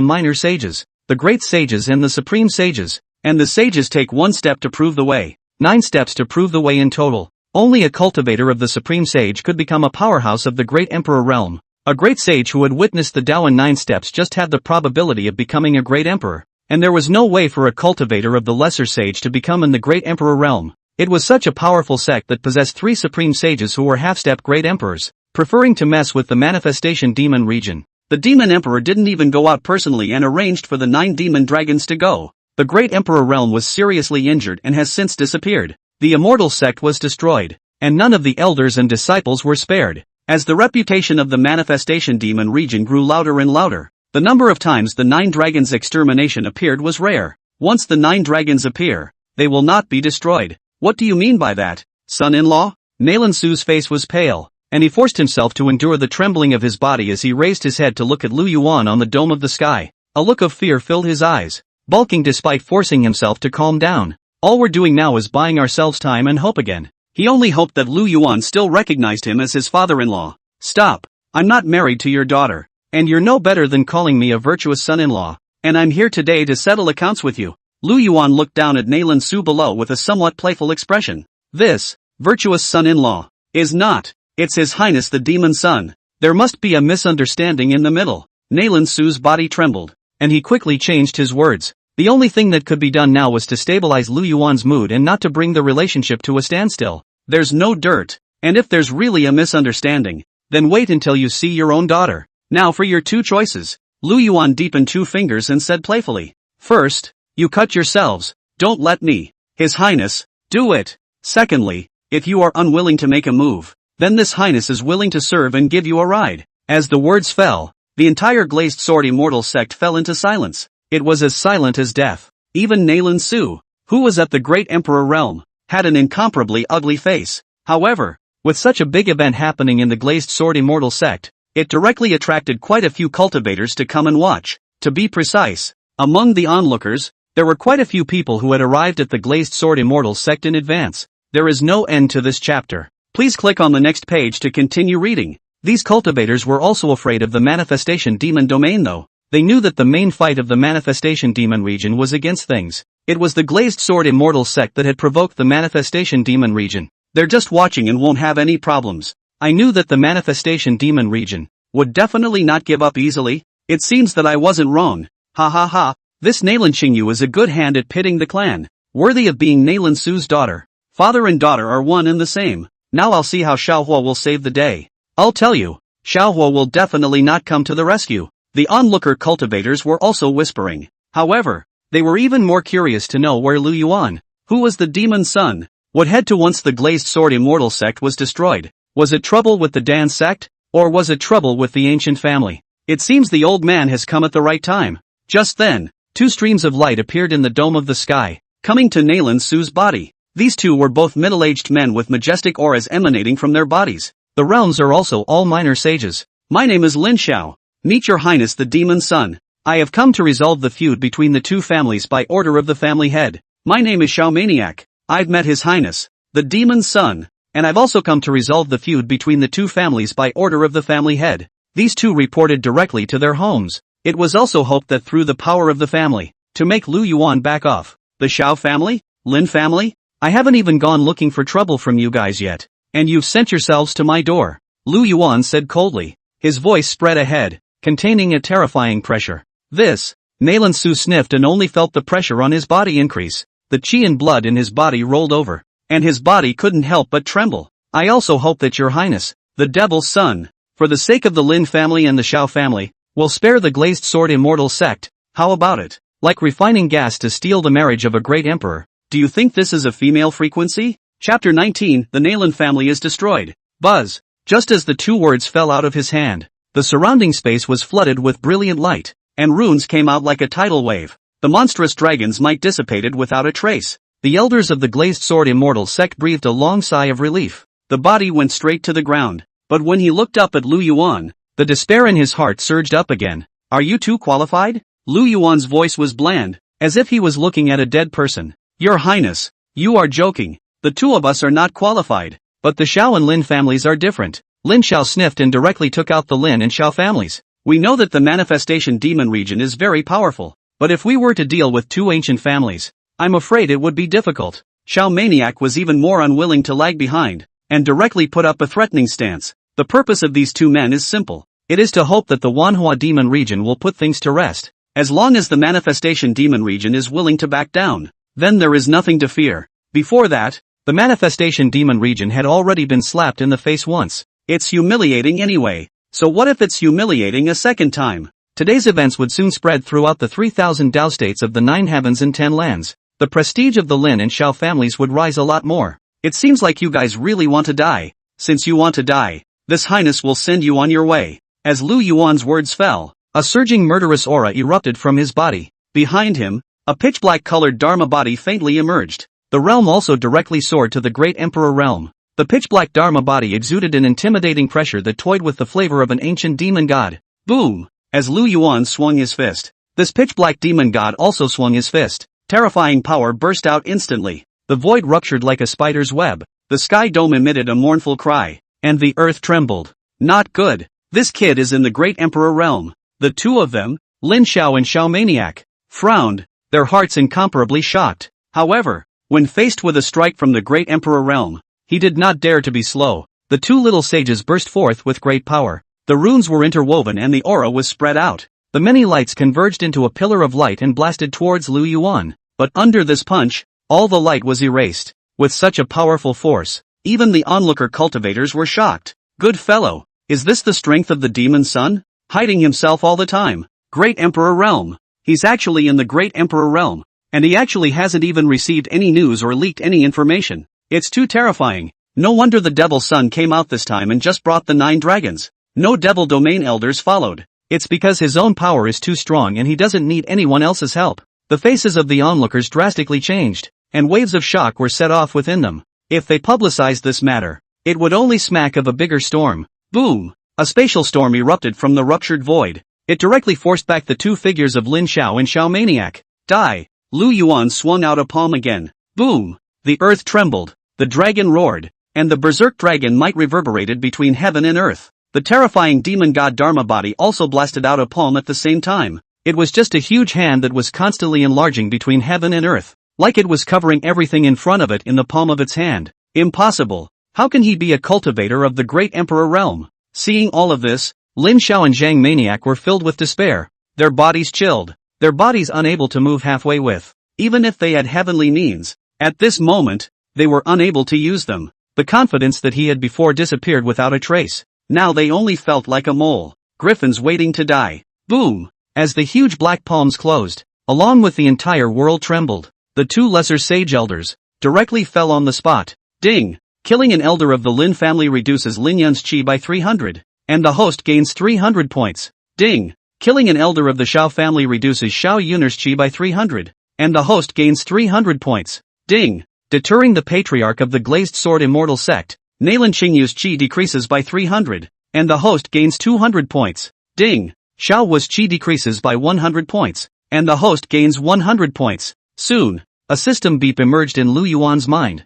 minor sages, the great sages and the supreme sages, and the sages take 1 step to prove the way, 9 steps to prove the way in total. Only a cultivator of the supreme sage could become a powerhouse of the great emperor realm. A great sage who had witnessed the Tao in 9 steps just had the probability of becoming a great emperor. And there was no way for a cultivator of the lesser sage to become in the great emperor realm. It was such a powerful sect that possessed 3 supreme sages who were half-step great emperors, preferring to mess with the manifestation demon region. The demon emperor didn't even go out personally and arranged for the 9 demon dragons to go. The great emperor realm was seriously injured and has since disappeared. The immortal sect was destroyed, and none of the elders and disciples were spared. As the reputation of the manifestation demon region grew louder and louder, the number of times the 9 dragons' extermination appeared was rare. Once the 9 dragons appear, they will not be destroyed. What do you mean by that, son-in-law? Nalan Su's face was pale, and he forced himself to endure the trembling of his body as he raised his head to look at Lu Yuan on the dome of the sky. A look of fear filled his eyes, bulking despite forcing himself to calm down. All we're doing now is buying ourselves time and hope again. He only hoped that Lu Yuan still recognized him as his father-in-law. Stop, I'm not married to your daughter. And you're no better than calling me a virtuous son-in-law, and I'm here today to settle accounts with you. Lu Yuan looked down at Nalan Su below with a somewhat playful expression. This, virtuous son-in-law, is not, it's His Highness the Demon Son. There must be a misunderstanding in the middle. Nalan Su's body trembled, and he quickly changed his words. The only thing that could be done now was to stabilize Lu Yuan's mood and not to bring the relationship to a standstill. There's no dirt, and if there's really a misunderstanding, then wait until you see your own daughter. Now for your 2 choices. Lu Yuan deepened 2 fingers and said playfully. First, you cut yourselves, don't let me, His Highness, do it. Secondly, if you are unwilling to make a move, then this Highness is willing to serve and give you a ride. As the words fell, the entire glazed sword immortal sect fell into silence. It was as silent as death. Even Nalan Su, who was at the great emperor realm, had an incomparably ugly face. However, with such a big event happening in the glazed sword immortal sect, it directly attracted quite a few cultivators to come and watch. To be precise, among the onlookers, there were quite a few people who had arrived at the glazed sword immortal sect in advance. There is no end to this chapter. Please click on the next page to continue reading. These cultivators were also afraid of the manifestation demon domain though. They knew that the main fight of the manifestation demon region was against things. It was the glazed sword immortal sect that had provoked the manifestation demon region. They're just watching and won't have any problems. I knew that the manifestation demon region would definitely not give up easily. It seems that I wasn't wrong. Ha ha ha. This Nalan Xingyu is a good hand at pitting the clan, worthy of being Nalan Su's daughter. Father and daughter are one and the same. Now I'll see how Xiao Huo will save the day. I'll tell you, Xiao Huo will definitely not come to the rescue. The onlooker cultivators were also whispering. However, they were even more curious to know where Lu Yuan, who was the demon son, would head to once the glazed sword immortal sect was destroyed. Was it trouble with the Dan Sect, or was it trouble with the ancient family? It seems the old man has come at the right time. Just then, 2 streams of light appeared in the dome of the sky, coming to Nalan Su's body. These 2 were both middle-aged men with majestic auras emanating from their bodies. The realms are also all minor sages. My name is Lin Xiao. Meet your highness the demon son. I have come to resolve the feud between the 2 families by order of the family head. My name is Xiao Maniac. I've met his highness, the demon son. And I've also come to resolve the feud between the 2 families by order of the family head. These 2 reported directly to their homes. It was also hoped that through the power of the family, to make Lu Yuan back off. The Xiao family? Lin family? I haven't even gone looking for trouble from you guys yet. And you've sent yourselves to my door. Lu Yuan said coldly. His voice spread ahead, containing a terrifying pressure. This, Nalan Su sniffed and only felt the pressure on his body increase. The qi and blood in his body rolled over, and his body couldn't help but tremble. I also hope that your highness, the devil's son, for the sake of the Lin family and the Xiao family, will spare the glazed sword immortal sect. How about it? Like refining gas to steal the marriage of a great emperor, Do you think this is a female frequency? Chapter 19, the Nalan family is destroyed. Buzz. Just as the two words fell out of his hand, the surrounding space was flooded with brilliant light, and runes came out like a tidal wave. The monstrous dragon's might dissipated without a trace. The elders of the glazed sword immortal sect breathed a long sigh of relief. The body went straight to the ground, but when he looked up at Lu Yuan, the despair in his heart surged up again. Are you two qualified? Lu Yuan's voice was bland, as if he was looking at a dead person. Your Highness, you are joking. The two of us are not qualified, but the Xiao and Lin families are different. Lin Xiao sniffed and directly took out the Lin and Xiao families. We know that the manifestation demon region is very powerful, but if we were to deal with two ancient families, I'm afraid it would be difficult. Xiao Maniac was even more unwilling to lag behind, and directly put up a threatening stance. The purpose of these two men is simple. It is to hope that the Manhwa demon region will put things to rest. As long as the manifestation demon region is willing to back down, then there is nothing to fear. Before that, the manifestation demon region had already been slapped in the face once. It's humiliating anyway, so what if it's humiliating a second time? Today's events would soon spread throughout the 3,000 Dao states of the 9 heavens and 10 lands. The prestige of the Lin and Xiao families would rise a lot more. It seems like you guys really want to die. Since you want to die, this highness will send you on your way. As Lu Yuan's words fell, a surging murderous aura erupted from his body. Behind him, a pitch-black colored Dharma body faintly emerged. The realm also directly soared to the great emperor realm. The pitch-black Dharma body exuded an intimidating pressure that toyed with the flavor of an ancient demon god. Boom! As Lu Yuan swung his fist, this pitch-black demon god also swung his fist. Terrifying power burst out instantly. The void ruptured like a spider's web. The sky dome emitted a mournful cry, and the earth trembled. Not good. This kid is in the great emperor realm. The two of them, Lin Xiao and Xiao Maniac, frowned, their hearts incomparably shocked. However, when faced with a strike from the great emperor realm, he did not dare to be slow. The two little sages burst forth with great power. The runes were interwoven and the aura was spread out. The many lights converged into a pillar of light and blasted towards Lu Yuan. But under this punch, all the light was erased. With such a powerful force, even the onlooker cultivators were shocked. Good fellow, is this the strength of the demon son? Hiding himself all the time. Great Emperor Realm. He's actually in the Great Emperor Realm. And he actually hasn't even received any news or leaked any information. It's too terrifying. No wonder the Devil Son came out this time and just brought the 9 dragons. No Devil Domain Elders followed. It's because his own power is too strong and he doesn't need anyone else's help. The faces of the onlookers drastically changed, and waves of shock were set off within them. If they publicized this matter, it would only smack of a bigger storm. Boom! A spatial storm erupted from the ruptured void. It directly forced back the two figures of Lin Xiao and Xiao Maniac. Die! Lu Yuan swung out a palm again. Boom! The earth trembled, the dragon roared, and the berserk dragon might reverberated between heaven and earth. The terrifying demon god Dharma body also blasted out a palm at the same time. It was just a huge hand that was constantly enlarging between heaven and earth, like it was covering everything in front of it in the palm of its hand. Impossible! How can he be a cultivator of the great emperor realm? Seeing all of this, Lin Xiao and Zhang Maniac were filled with despair. Their bodies chilled, their bodies unable to move halfway with, even if they had heavenly means. At this moment, they were unable to use them. The confidence that he had before disappeared without a trace. Now they only felt like a mole. Griffins waiting to die. Boom! As the huge black palms closed, along with the entire world trembled. The two lesser sage elders directly fell on the spot. Ding! Killing an elder of the Lin family reduces Lin Yun's chi by 300, and the host gains 300 points. Ding! Killing an elder of the Xiao family reduces Xiao Yun's chi by 300, and the host gains 300 points. Ding! Deterring the patriarch of the glazed sword immortal sect, Nalan Qingyu's chi decreases by 300, and the host gains 200 points. Ding! Xiao Huo's chi decreases by 100 points, and the host gains 100 points. Soon, a system beep emerged in Lu Yuan's mind.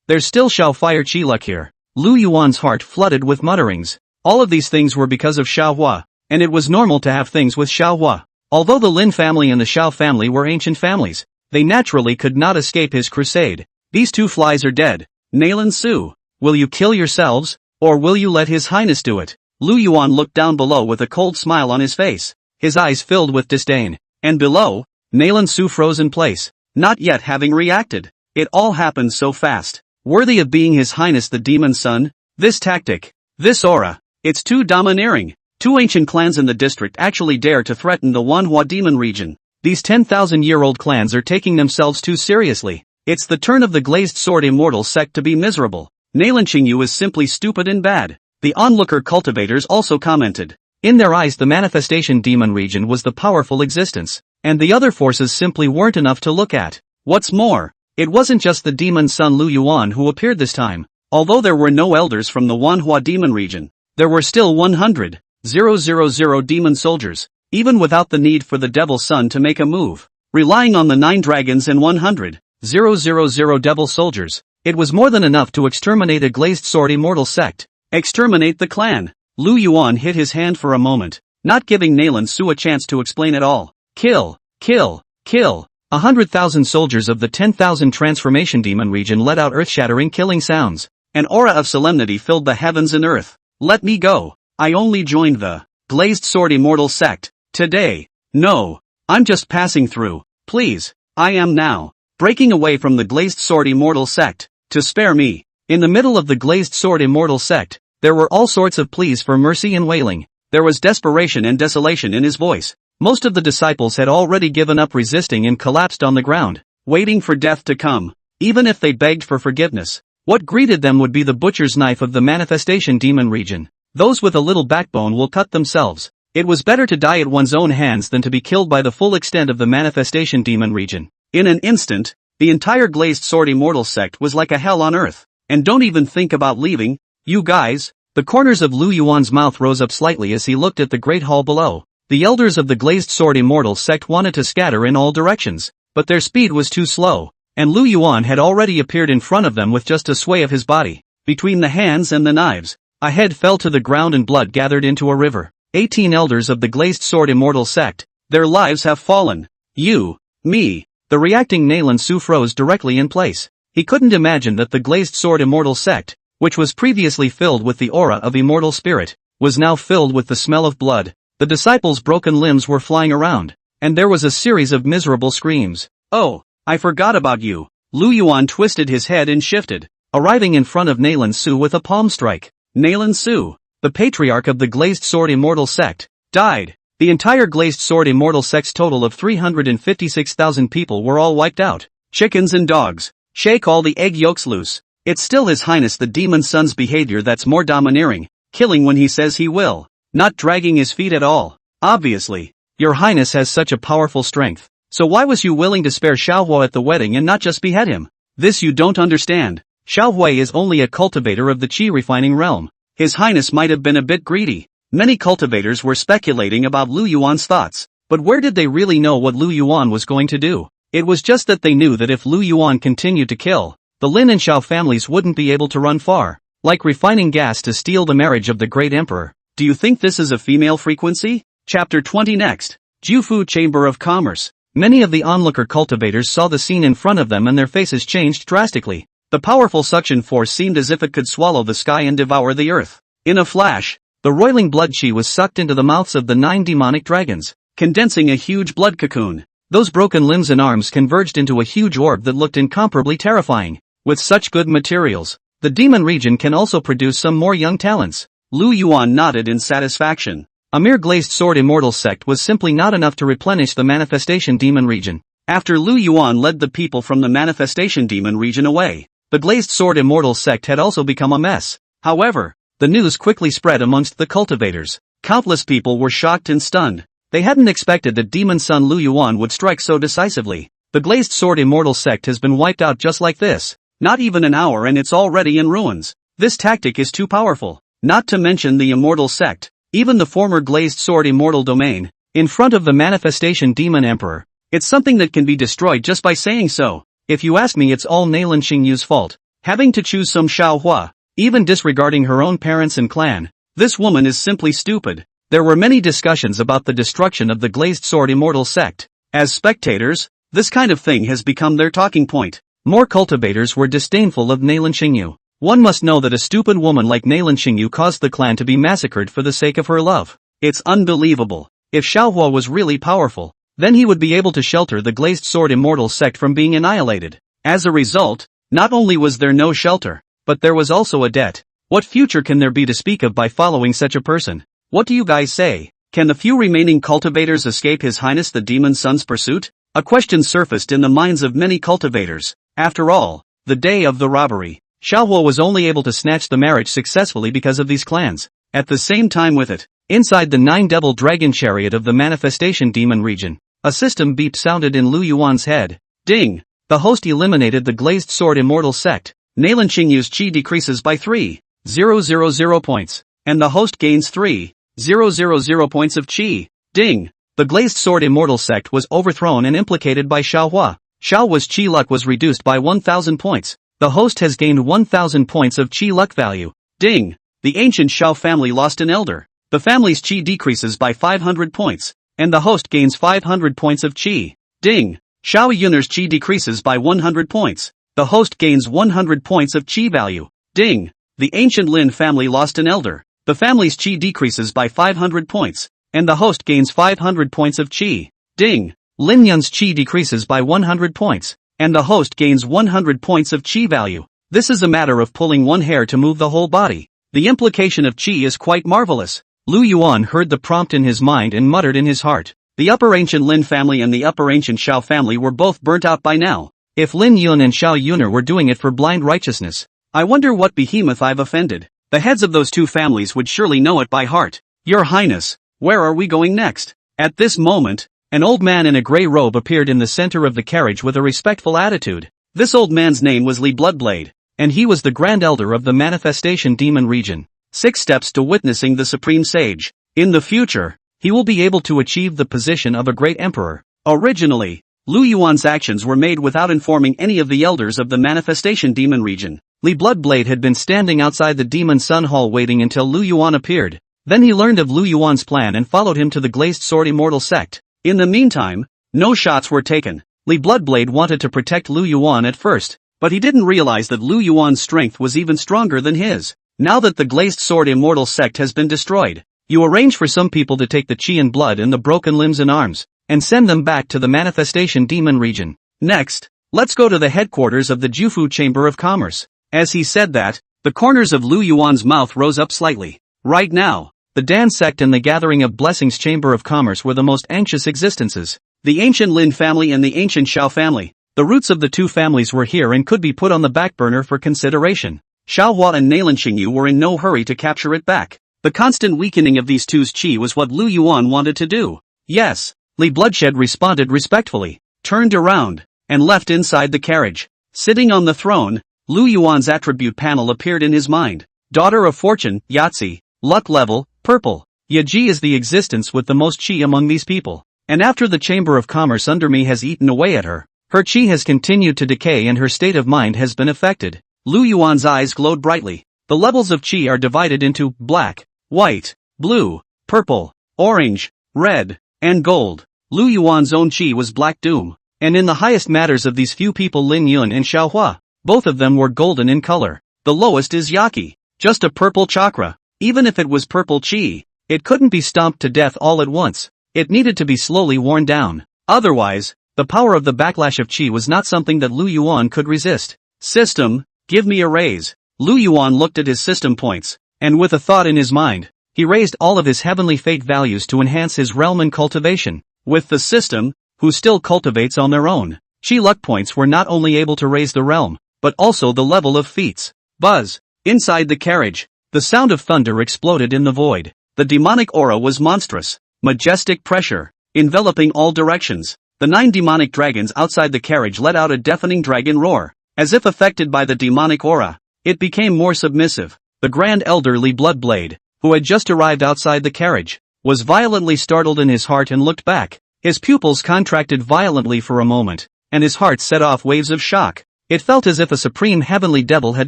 There's still Xiao Fire Chi luck here. Lu Yuan's heart flooded with mutterings. All of these things were because of Xiao Hua, and it was normal to have things with Xiao Hua. Although the Lin family and the Xiao family were ancient families, they naturally could not escape his crusade. These two flies are dead. Nalan Su, will you kill yourselves, or will you let His Highness do it? Lu Yuan looked down below with a cold smile on his face, his eyes filled with disdain. And below, Nalan Su froze in place, not yet having reacted. It all happened so fast. Worthy of being His Highness the Demon Son, this tactic, this aura, it's too domineering. Two ancient clans in the district actually dare to threaten the Wanhua demon region. These 10,000-year-old clans are taking themselves too seriously. It's the turn of the glazed sword immortal sect to be miserable. Nalan Qingyu is simply stupid and bad. The onlooker cultivators also commented. In their eyes the manifestation demon region was the powerful existence, and the other forces simply weren't enough to look at. What's more, it wasn't just the demon son Lu Yuan who appeared this time. Although there were no elders from the Manhwa demon region, there were still 100,000 demon soldiers, even without the need for the Devil Son to make a move. Relying on the 9 dragons and 100,000 devil soldiers, it was more than enough to exterminate a glazed sword immortal sect. Exterminate the clan. Lu Yuan hit his hand for a moment, not giving Nalan Su a chance to explain it all. Kill, kill, kill. 100,000 soldiers of the 10,000 transformation demon region let out earth-shattering killing sounds. An aura of solemnity filled the heavens and earth. Let me go. I only joined the glazed sword immortal sect today. No, I'm just passing through. Please, I am now breaking away from the glazed sword immortal sect. To spare me. In the middle of the glazed sword immortal sect, there were all sorts of pleas for mercy and wailing. There was desperation and desolation in his voice. Most of the disciples had already given up resisting and collapsed on the ground, waiting for death to come. Even if they begged for forgiveness, what greeted them would be the butcher's knife of the manifestation demon region. Those with a little backbone will cut themselves. It was better to die at one's own hands than to be killed by the full extent of the manifestation demon region. In an instant, the entire glazed sword immortal sect was like a hell on earth. And don't even think about leaving, you guys. The corners of Lu Yuan's mouth rose up slightly as he looked at the great hall below. The elders of the glazed sword immortal sect wanted to scatter in all directions, but their speed was too slow, and Lu Yuan had already appeared in front of them with just a sway of his body. Between the hands and the knives, a head fell to the ground and blood gathered into a river. 18 elders of the glazed sword immortal sect. Their lives have fallen. You, me. The reacting Nalan Su froze directly in place. He couldn't imagine that the glazed sword immortal sect, which was previously filled with the aura of immortal spirit, was now filled with the smell of blood. The disciples' broken limbs were flying around, and there was a series of miserable screams. Oh, I forgot about you. Lu Yuan twisted his head and shifted, arriving in front of Nalan Su with a palm strike. Nalan Su, the patriarch of the glazed sword immortal sect, died. The entire glazed sword immortal sect's total of 356,000 people were all wiped out. Chickens and dogs. Shake all the egg yolks loose. It's still His Highness the Demon Son's behavior that's more domineering, killing when he says he will, not dragging his feet at all. Obviously, Your Highness has such a powerful strength, so why was you willing to spare Xiao Huo at the wedding and not just behead him? This you don't understand. Xiao Huo is only a cultivator of the qi refining realm. His Highness might have been a bit greedy. Many cultivators were speculating about Lu Yuan's thoughts, but where did they really know what Lu Yuan was going to do? It was just that they knew that if Lu Yuan continued to kill, the Lin and Xiao families wouldn't be able to run far, like refining gas to steal the marriage of the great emperor. Do you think this is a female frequency? Chapter 20 next. Jufu Chamber of Commerce. Many of the onlooker cultivators saw the scene in front of them and their faces changed drastically. The powerful suction force seemed as if it could swallow the sky and devour the earth. In a flash, the roiling blood qi was sucked into the mouths of the 9 demonic dragons, condensing a huge blood cocoon. Those broken limbs and arms converged into a huge orb that looked incomparably terrifying. With such good materials, the demon region can also produce some more young talents. Lu Yuan nodded in satisfaction. A mere glazed sword immortal sect was simply not enough to replenish the manifestation demon region. After Lu Yuan led the people from the manifestation demon region away, the glazed sword immortal sect had also become a mess. However, the news quickly spread amongst the cultivators. Countless people were shocked and stunned. They hadn't expected that demon son Lu Yuan would strike so decisively. The glazed sword immortal sect has been wiped out just like this. Not even an hour and it's already in ruins. This tactic is too powerful. Not to mention the immortal sect, even the former glazed sword immortal domain, in front of the manifestation demon emperor. It's something that can be destroyed just by saying so. If you ask me, it's all Nalan Qingyu's fault. Having to choose some Xiao Huo, even disregarding her own parents and clan. This woman is simply stupid. There were many discussions about the destruction of the glazed sword immortal sect. As spectators, this kind of thing has become their talking point. More cultivators were disdainful of Nalan Qingyu. One must know that a stupid woman like Nalan Qingyu caused the clan to be massacred for the sake of her love. It's unbelievable. If Xiao Huo was really powerful, then he would be able to shelter the glazed sword immortal sect from being annihilated. As a result, not only was there no shelter, but there was also a debt. What future can there be to speak of by following such a person? What do you guys say? Can the few remaining cultivators escape His Highness the Demon Sun's pursuit? A question surfaced in the minds of many cultivators. After all, the day of the robbery, Xiao Huo was only able to snatch the marriage successfully because of these clans. At the same time with it, inside the 9-devil dragon chariot of the manifestation demon region, a system beep sounded in Lu Yuan's head. Ding! The host eliminated the glazed sword immortal sect. Nalan Qingyu's chi decreases by 3,000 points, and the host gains 3,000 points of chi. Ding! The glazed sword immortal sect was overthrown and implicated by Xiao Hua. Xiao Hua's chi luck was reduced by 1,000 points. The host has gained 1,000 points of chi luck value. Ding! The ancient Xiao family lost an elder. The family's chi decreases by 500 points, and the host gains 500 points of chi. Ding! Xiao Yun'er's chi decreases by 100 points. The host gains 100 points of chi value. Ding! The ancient Lin family lost an elder. The family's chi decreases by 500 points, and the host gains 500 points of chi. Ding! Lin Yun's chi decreases by 100 points, and the host gains 100 points of chi value. This is a matter of pulling one hair to move the whole body. The implication of chi is quite marvelous. Lu Yuan heard the prompt in his mind and muttered in his heart. The upper ancient Lin family and the upper ancient Xiao family were both burnt out by now. If Lin Yun and Xiao Yun'er were doing it for blind righteousness, I wonder what behemoth I've offended. The heads of those two families would surely know it by heart. Your Highness, where are we going next? At this moment, an old man in a grey robe appeared in the center of the carriage with a respectful attitude. This old man's name was Li Bloodblade, and he was the Grand Elder of the Manifestation Demon region. 6 steps to witnessing the Supreme Sage. In the future, he will be able to achieve the position of a great emperor. Originally, Lu Yuan's actions were made without informing any of the elders of the Manifestation Demon region. Li Bloodblade had been standing outside the Demon Sun Hall waiting until Lu Yuan appeared. Then he learned of Lu Yuan's plan and followed him to the Glazed Sword Immortal Sect. In the meantime, no shots were taken. Li Bloodblade wanted to protect Lu Yuan at first, but he didn't realize that Lu Yuan's strength was even stronger than his. Now that the Glazed Sword Immortal Sect has been destroyed, you arrange for some people to take the chi and blood and the broken limbs and arms, and send them back to the Manifestation Demon region. Next, let's go to the headquarters of the Jufu Chamber of Commerce. As he said that, the corners of Lu Yuan's mouth rose up slightly. Right now, the Dan Sect and the Gathering of Blessings Chamber of Commerce were the most anxious existences. The ancient Lin family and the ancient Xiao family. The roots of the two families were here and could be put on the back burner for consideration. Xiao Hua and Nalan Qingyu were in no hurry to capture it back. The constant weakening of these two's chi was what Lu Yuan wanted to do. Yes, Li Bloodshed responded respectfully, turned around, and left inside the carriage. Sitting on the throne, Lu Yuan's attribute panel appeared in his mind. Daughter of Fortune, Yahtzee, luck level, purple. Yaji is the existence with the most chi among these people. And after the Chamber of Commerce under me has eaten away at her, her chi has continued to decay and her state of mind has been affected. Lu Yuan's eyes glowed brightly. The levels of chi are divided into black, white, blue, purple, orange, red, and gold. Lu Yuan's own chi was black doom. And in the highest matters of these few people Lin Yun and Xiao Hua, both of them were golden in color. The lowest is Yaki, just a purple chakra. Even if it was purple chi, it couldn't be stomped to death all at once. It needed to be slowly worn down. Otherwise, the power of the backlash of chi was not something that Lu Yuan could resist. System, give me a raise. Lu Yuan looked at his system points, and with a thought in his mind, he raised all of his heavenly fate values to enhance his realm and cultivation. With the system, who still cultivates on their own, chi luck points were not only able to raise the realm, but also the level of feats. Buzz! Inside the carriage, the sound of thunder exploded in the void. The demonic aura was monstrous, majestic pressure, enveloping all directions. The 9 demonic dragons outside the carriage let out a deafening dragon roar. As if affected by the demonic aura, it became more submissive. The Grand Elder Li Bloodblade, who had just arrived outside the carriage, was violently startled in his heart and looked back. His pupils contracted violently for a moment, and his heart set off waves of shock. It felt as if a supreme heavenly devil had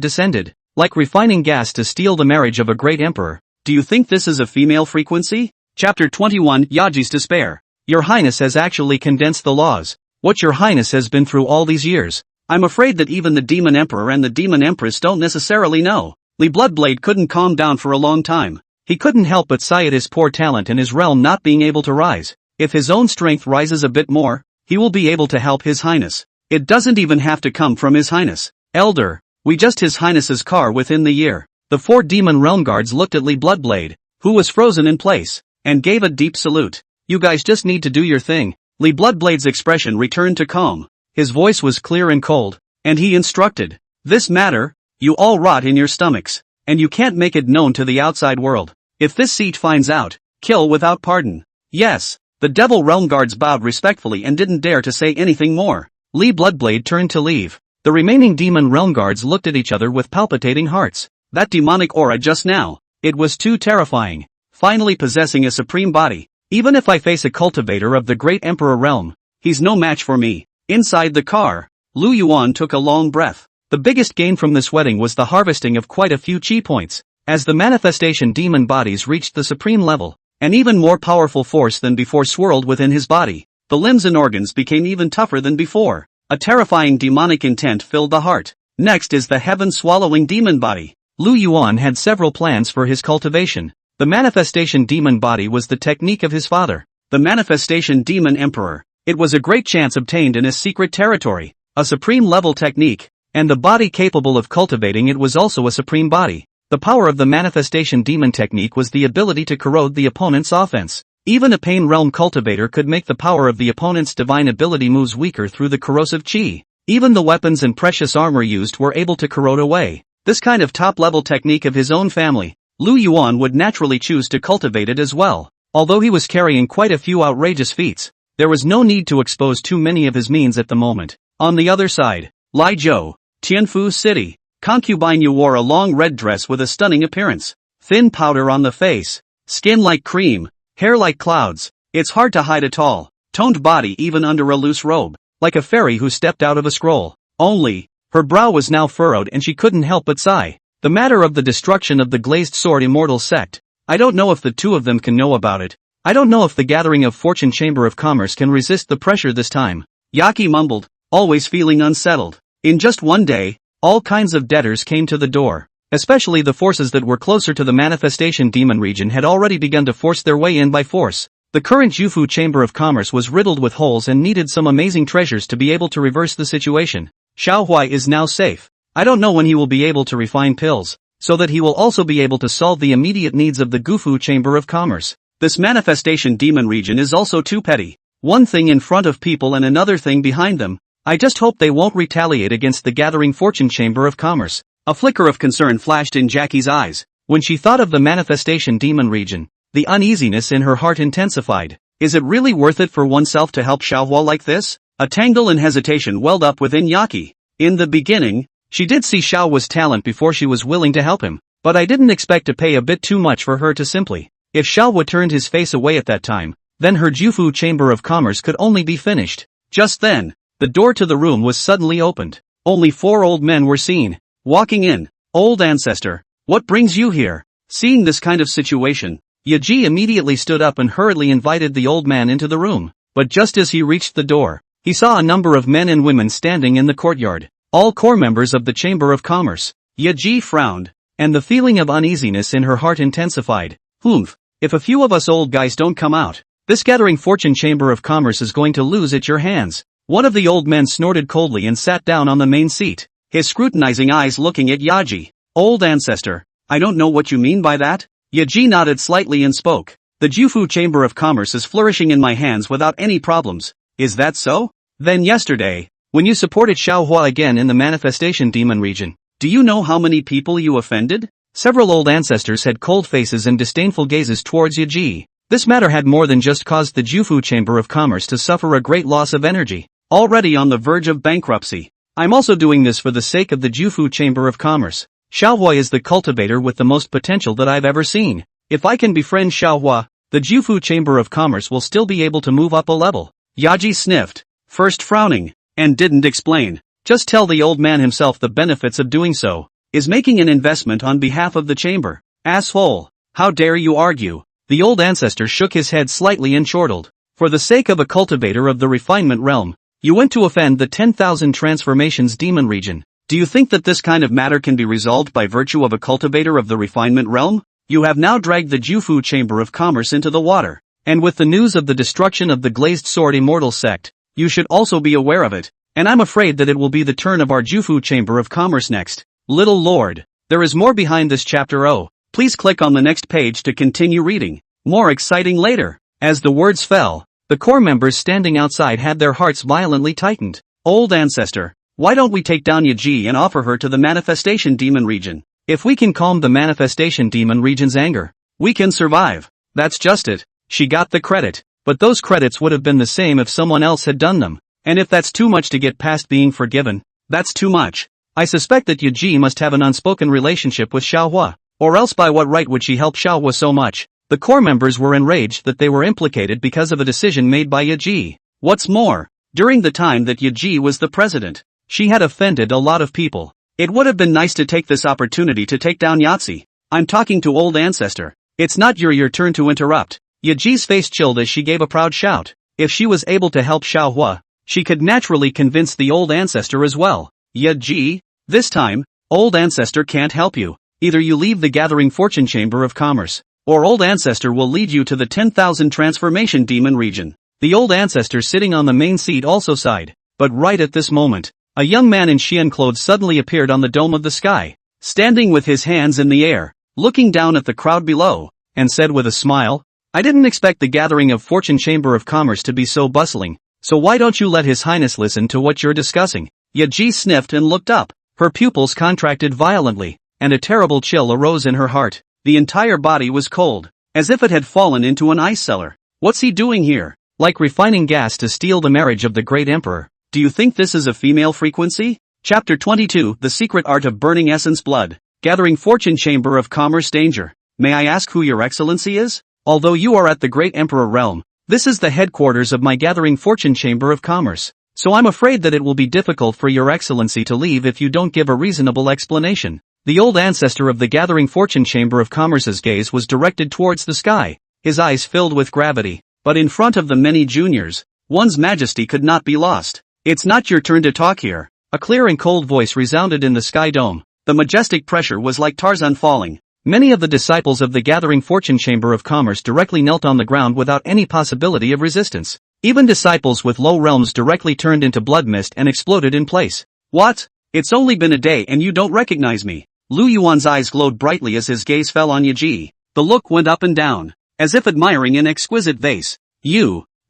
descended, like refining gas to steal the marriage of a great emperor. Do you think this is a female frequency? Chapter 21 Yaji's Despair. Your Highness has actually condensed the laws. What your Highness has been through all these years. I'm afraid that even the Demon Emperor and the Demon Empress don't necessarily know. Li Bloodblade couldn't calm down for a long time. He couldn't help but sigh at his poor talent and his realm not being able to rise. If his own strength rises a bit more, he will be able to help His Highness. It doesn't even have to come from His Highness. Elder, we just His Highness's car within the year. The 4 demon realm guards looked at Li Bloodblade, who was frozen in place. and gave a deep salute. You guys just need to do your thing. Li Bloodblade's expression returned to calm. His voice was clear and cold, and he instructed. This matter, you all rot in your stomachs, and you can't make it known to the outside world. If this seat finds out, kill without pardon. Yes. The Devil Realm guards bowed respectfully and didn't dare to say anything more. Li Bloodblade turned to leave. The remaining Demon Realm guards looked at each other with palpitating hearts. That demonic aura just now, it was too terrifying. Finally possessing a supreme body. Even if I face a cultivator of the Great Emperor Realm, he's no match for me. Inside the car, Lu Yuan took a long breath. The biggest gain from this wedding was the harvesting of quite a few chi points. As the manifestation demon bodies reached the supreme level, an even more powerful force than before swirled within his body. The limbs and organs became even tougher than before. A terrifying demonic intent filled the heart. Next is the heaven-swallowing demon body. Lu Yuan had several plans for his cultivation. The manifestation demon body was the technique of his father, the manifestation demon emperor. It was a great chance obtained in a secret territory, a supreme level technique, and the body capable of cultivating it was also a supreme body. The power of the manifestation demon technique was the ability to corrode the opponent's offense. Even a Pain Realm cultivator could make the power of the opponent's divine ability moves weaker through the corrosive chi. Even the weapons and precious armor used were able to corrode away. This kind of top-level technique of his own family, Lu Yuan would naturally choose to cultivate it as well. Although he was carrying quite a few outrageous feats, there was no need to expose too many of his means at the moment. On the other side, Lizhou, Tianfu City. Concubine Yu wore a long red dress with a stunning appearance. Thin powder on the face, skin like cream, hair like clouds. It's hard to hide a tall, toned body even under a loose robe, like a fairy who stepped out of a scroll. Only, her brow was now furrowed and she couldn't help but sigh. The matter of the destruction of the glazed sword immortal sect. I don't know if the two of them can know about it. I don't know if the gathering of Fortune Chamber of Commerce can resist the pressure this time. Yaki mumbled, always feeling unsettled. In just one day, all kinds of debtors came to the door. Especially the forces that were closer to the manifestation demon region had already begun to force their way in by force. The current Jufu Chamber of Commerce was riddled with holes and needed some amazing treasures to be able to reverse the situation. Xiao Huo is now safe. I don't know when he will be able to refine pills, so that he will also be able to solve the immediate needs of the Gufu Chamber of Commerce. This manifestation demon region is also too petty. One thing in front of people and another thing behind them. I just hope they won't retaliate against the gathering Fortune Chamber of Commerce. A flicker of concern flashed in Jackie's eyes. When she thought of the manifestation demon region, the uneasiness in her heart intensified. Is it really worth it for oneself to help Xiao Huo like this? A tangle and hesitation welled up within Yaki. In the beginning, she did see Xiao Huo's talent before she was willing to help him, but I didn't expect to pay a bit too much for her to simply. If Xiao Huo turned his face away at that time, then her Jufu Chamber of Commerce could only be finished. Just then, the door to the room was suddenly opened. Only 4 old men were seen. Walking in. Old ancestor, what brings you here? Seeing this kind of situation, Yaji immediately stood up and hurriedly invited the old man into the room. But just as he reached the door, he saw a number of men and women standing in the courtyard. All core members of the Chamber of Commerce. Yaji frowned, and the feeling of uneasiness in her heart intensified. If a few of us old guys don't come out, this gathering Fortune Chamber of Commerce is going to lose at your hands. One of the old men snorted coldly and sat down on the main seat, his scrutinizing eyes looking at Yaji. Old ancestor, I don't know what you mean by that? Yaji nodded slightly and spoke. The Jufu Chamber of Commerce is flourishing in my hands without any problems. Is that so? Then yesterday, when you supported Xiao Huo again in the manifestation demon region, do you know how many people you offended? Several old ancestors had cold faces and disdainful gazes towards Yaji. This matter had more than just caused the Jufu Chamber of Commerce to suffer a great loss of energy. Already on the verge of bankruptcy. I'm also doing this for the sake of the Jufu Chamber of Commerce. Xiao Huo is the cultivator with the most potential that I've ever seen. If I can befriend Xiao Huo, the Jufu Chamber of Commerce will still be able to move up a level. Yaji sniffed, first frowning, and didn't explain. Just tell the old man himself the benefits of doing so. Is making an investment on behalf of the chamber. Asshole. How dare you argue? The old ancestor shook his head slightly and chortled. For the sake of a cultivator of the refinement realm, you went to offend the 10,000 transformations demon region. Do you think that this kind of matter can be resolved by virtue of a cultivator of the refinement realm? You have now dragged the Jufu Chamber of Commerce into the water. And with the news of the destruction of the glazed sword immortal sect, you should also be aware of it. And I'm afraid that it will be the turn of our Jufu Chamber of Commerce next. Little Lord, there is more behind this chapter. Please click on the next page to continue reading. More exciting later. As the words fell, the core members standing outside had their hearts violently tightened. Old ancestor, why don't we take down Yaji and offer her to the manifestation demon region? If we can calm the manifestation demon region's anger, we can survive. That's just it. She got the credit, but those credits would have been the same if someone else had done them. And if that's too much to get past being forgiven, that's too much. I suspect that Yaji must have an unspoken relationship with Xiao Huo, or else by what right would she help Xiao Huo so much? The core members were enraged that they were implicated because of a decision made by Yaji. What's more, during the time that Yaji was the president, she had offended a lot of people. It would have been nice to take this opportunity to take down Yahtzee. I'm talking to old ancestor. It's not your turn to interrupt. Yaji's face chilled as she gave a proud shout. If she was able to help Xiao Huo, she could naturally convince the old ancestor as well. Yaji, this time, old ancestor can't help you. Either you leave the gathering fortune chamber of commerce, or old ancestor will lead you to the 10,000 transformation demon region. The old ancestor sitting on the main seat also sighed. But right at this moment, a young man in Xian clothes suddenly appeared on the dome of the sky, standing with his hands in the air, looking down at the crowd below, and said with a smile, I didn't expect the gathering of Fortune Chamber of Commerce to be so bustling, so why don't you let His Highness listen to what you're discussing? Yaji sniffed and looked up. Her pupils contracted violently, and a terrible chill arose in her heart. The entire body was cold, as if it had fallen into an ice cellar. What's he doing here? Like refining gas to steal the marriage of the great emperor. Do you think this is a female frequency? Chapter 22, The Secret Art of Burning Essence Blood. Gathering Fortune Chamber of Commerce Danger. May I ask who your excellency is? Although you are at the great emperor realm, this is the headquarters of my Gathering Fortune Chamber of Commerce. So I'm afraid that it will be difficult for your excellency to leave if you don't give a reasonable explanation. The old ancestor of the Gathering Fortune Chamber of Commerce's gaze was directed towards the sky, his eyes filled with gravity. But in front of the many juniors, one's majesty could not be lost. It's not your turn to talk here. A clear and cold voice resounded in the sky dome. The majestic pressure was like Tarzan falling. Many of the disciples of the Gathering Fortune Chamber of Commerce directly knelt on the ground without any possibility of resistance. Even disciples with low realms directly turned into blood mist and exploded in place. What? It's only been a day and you don't recognize me. Lu Yuan's eyes glowed brightly as his gaze fell on Yaji. The look went up and down, as if admiring an exquisite vase.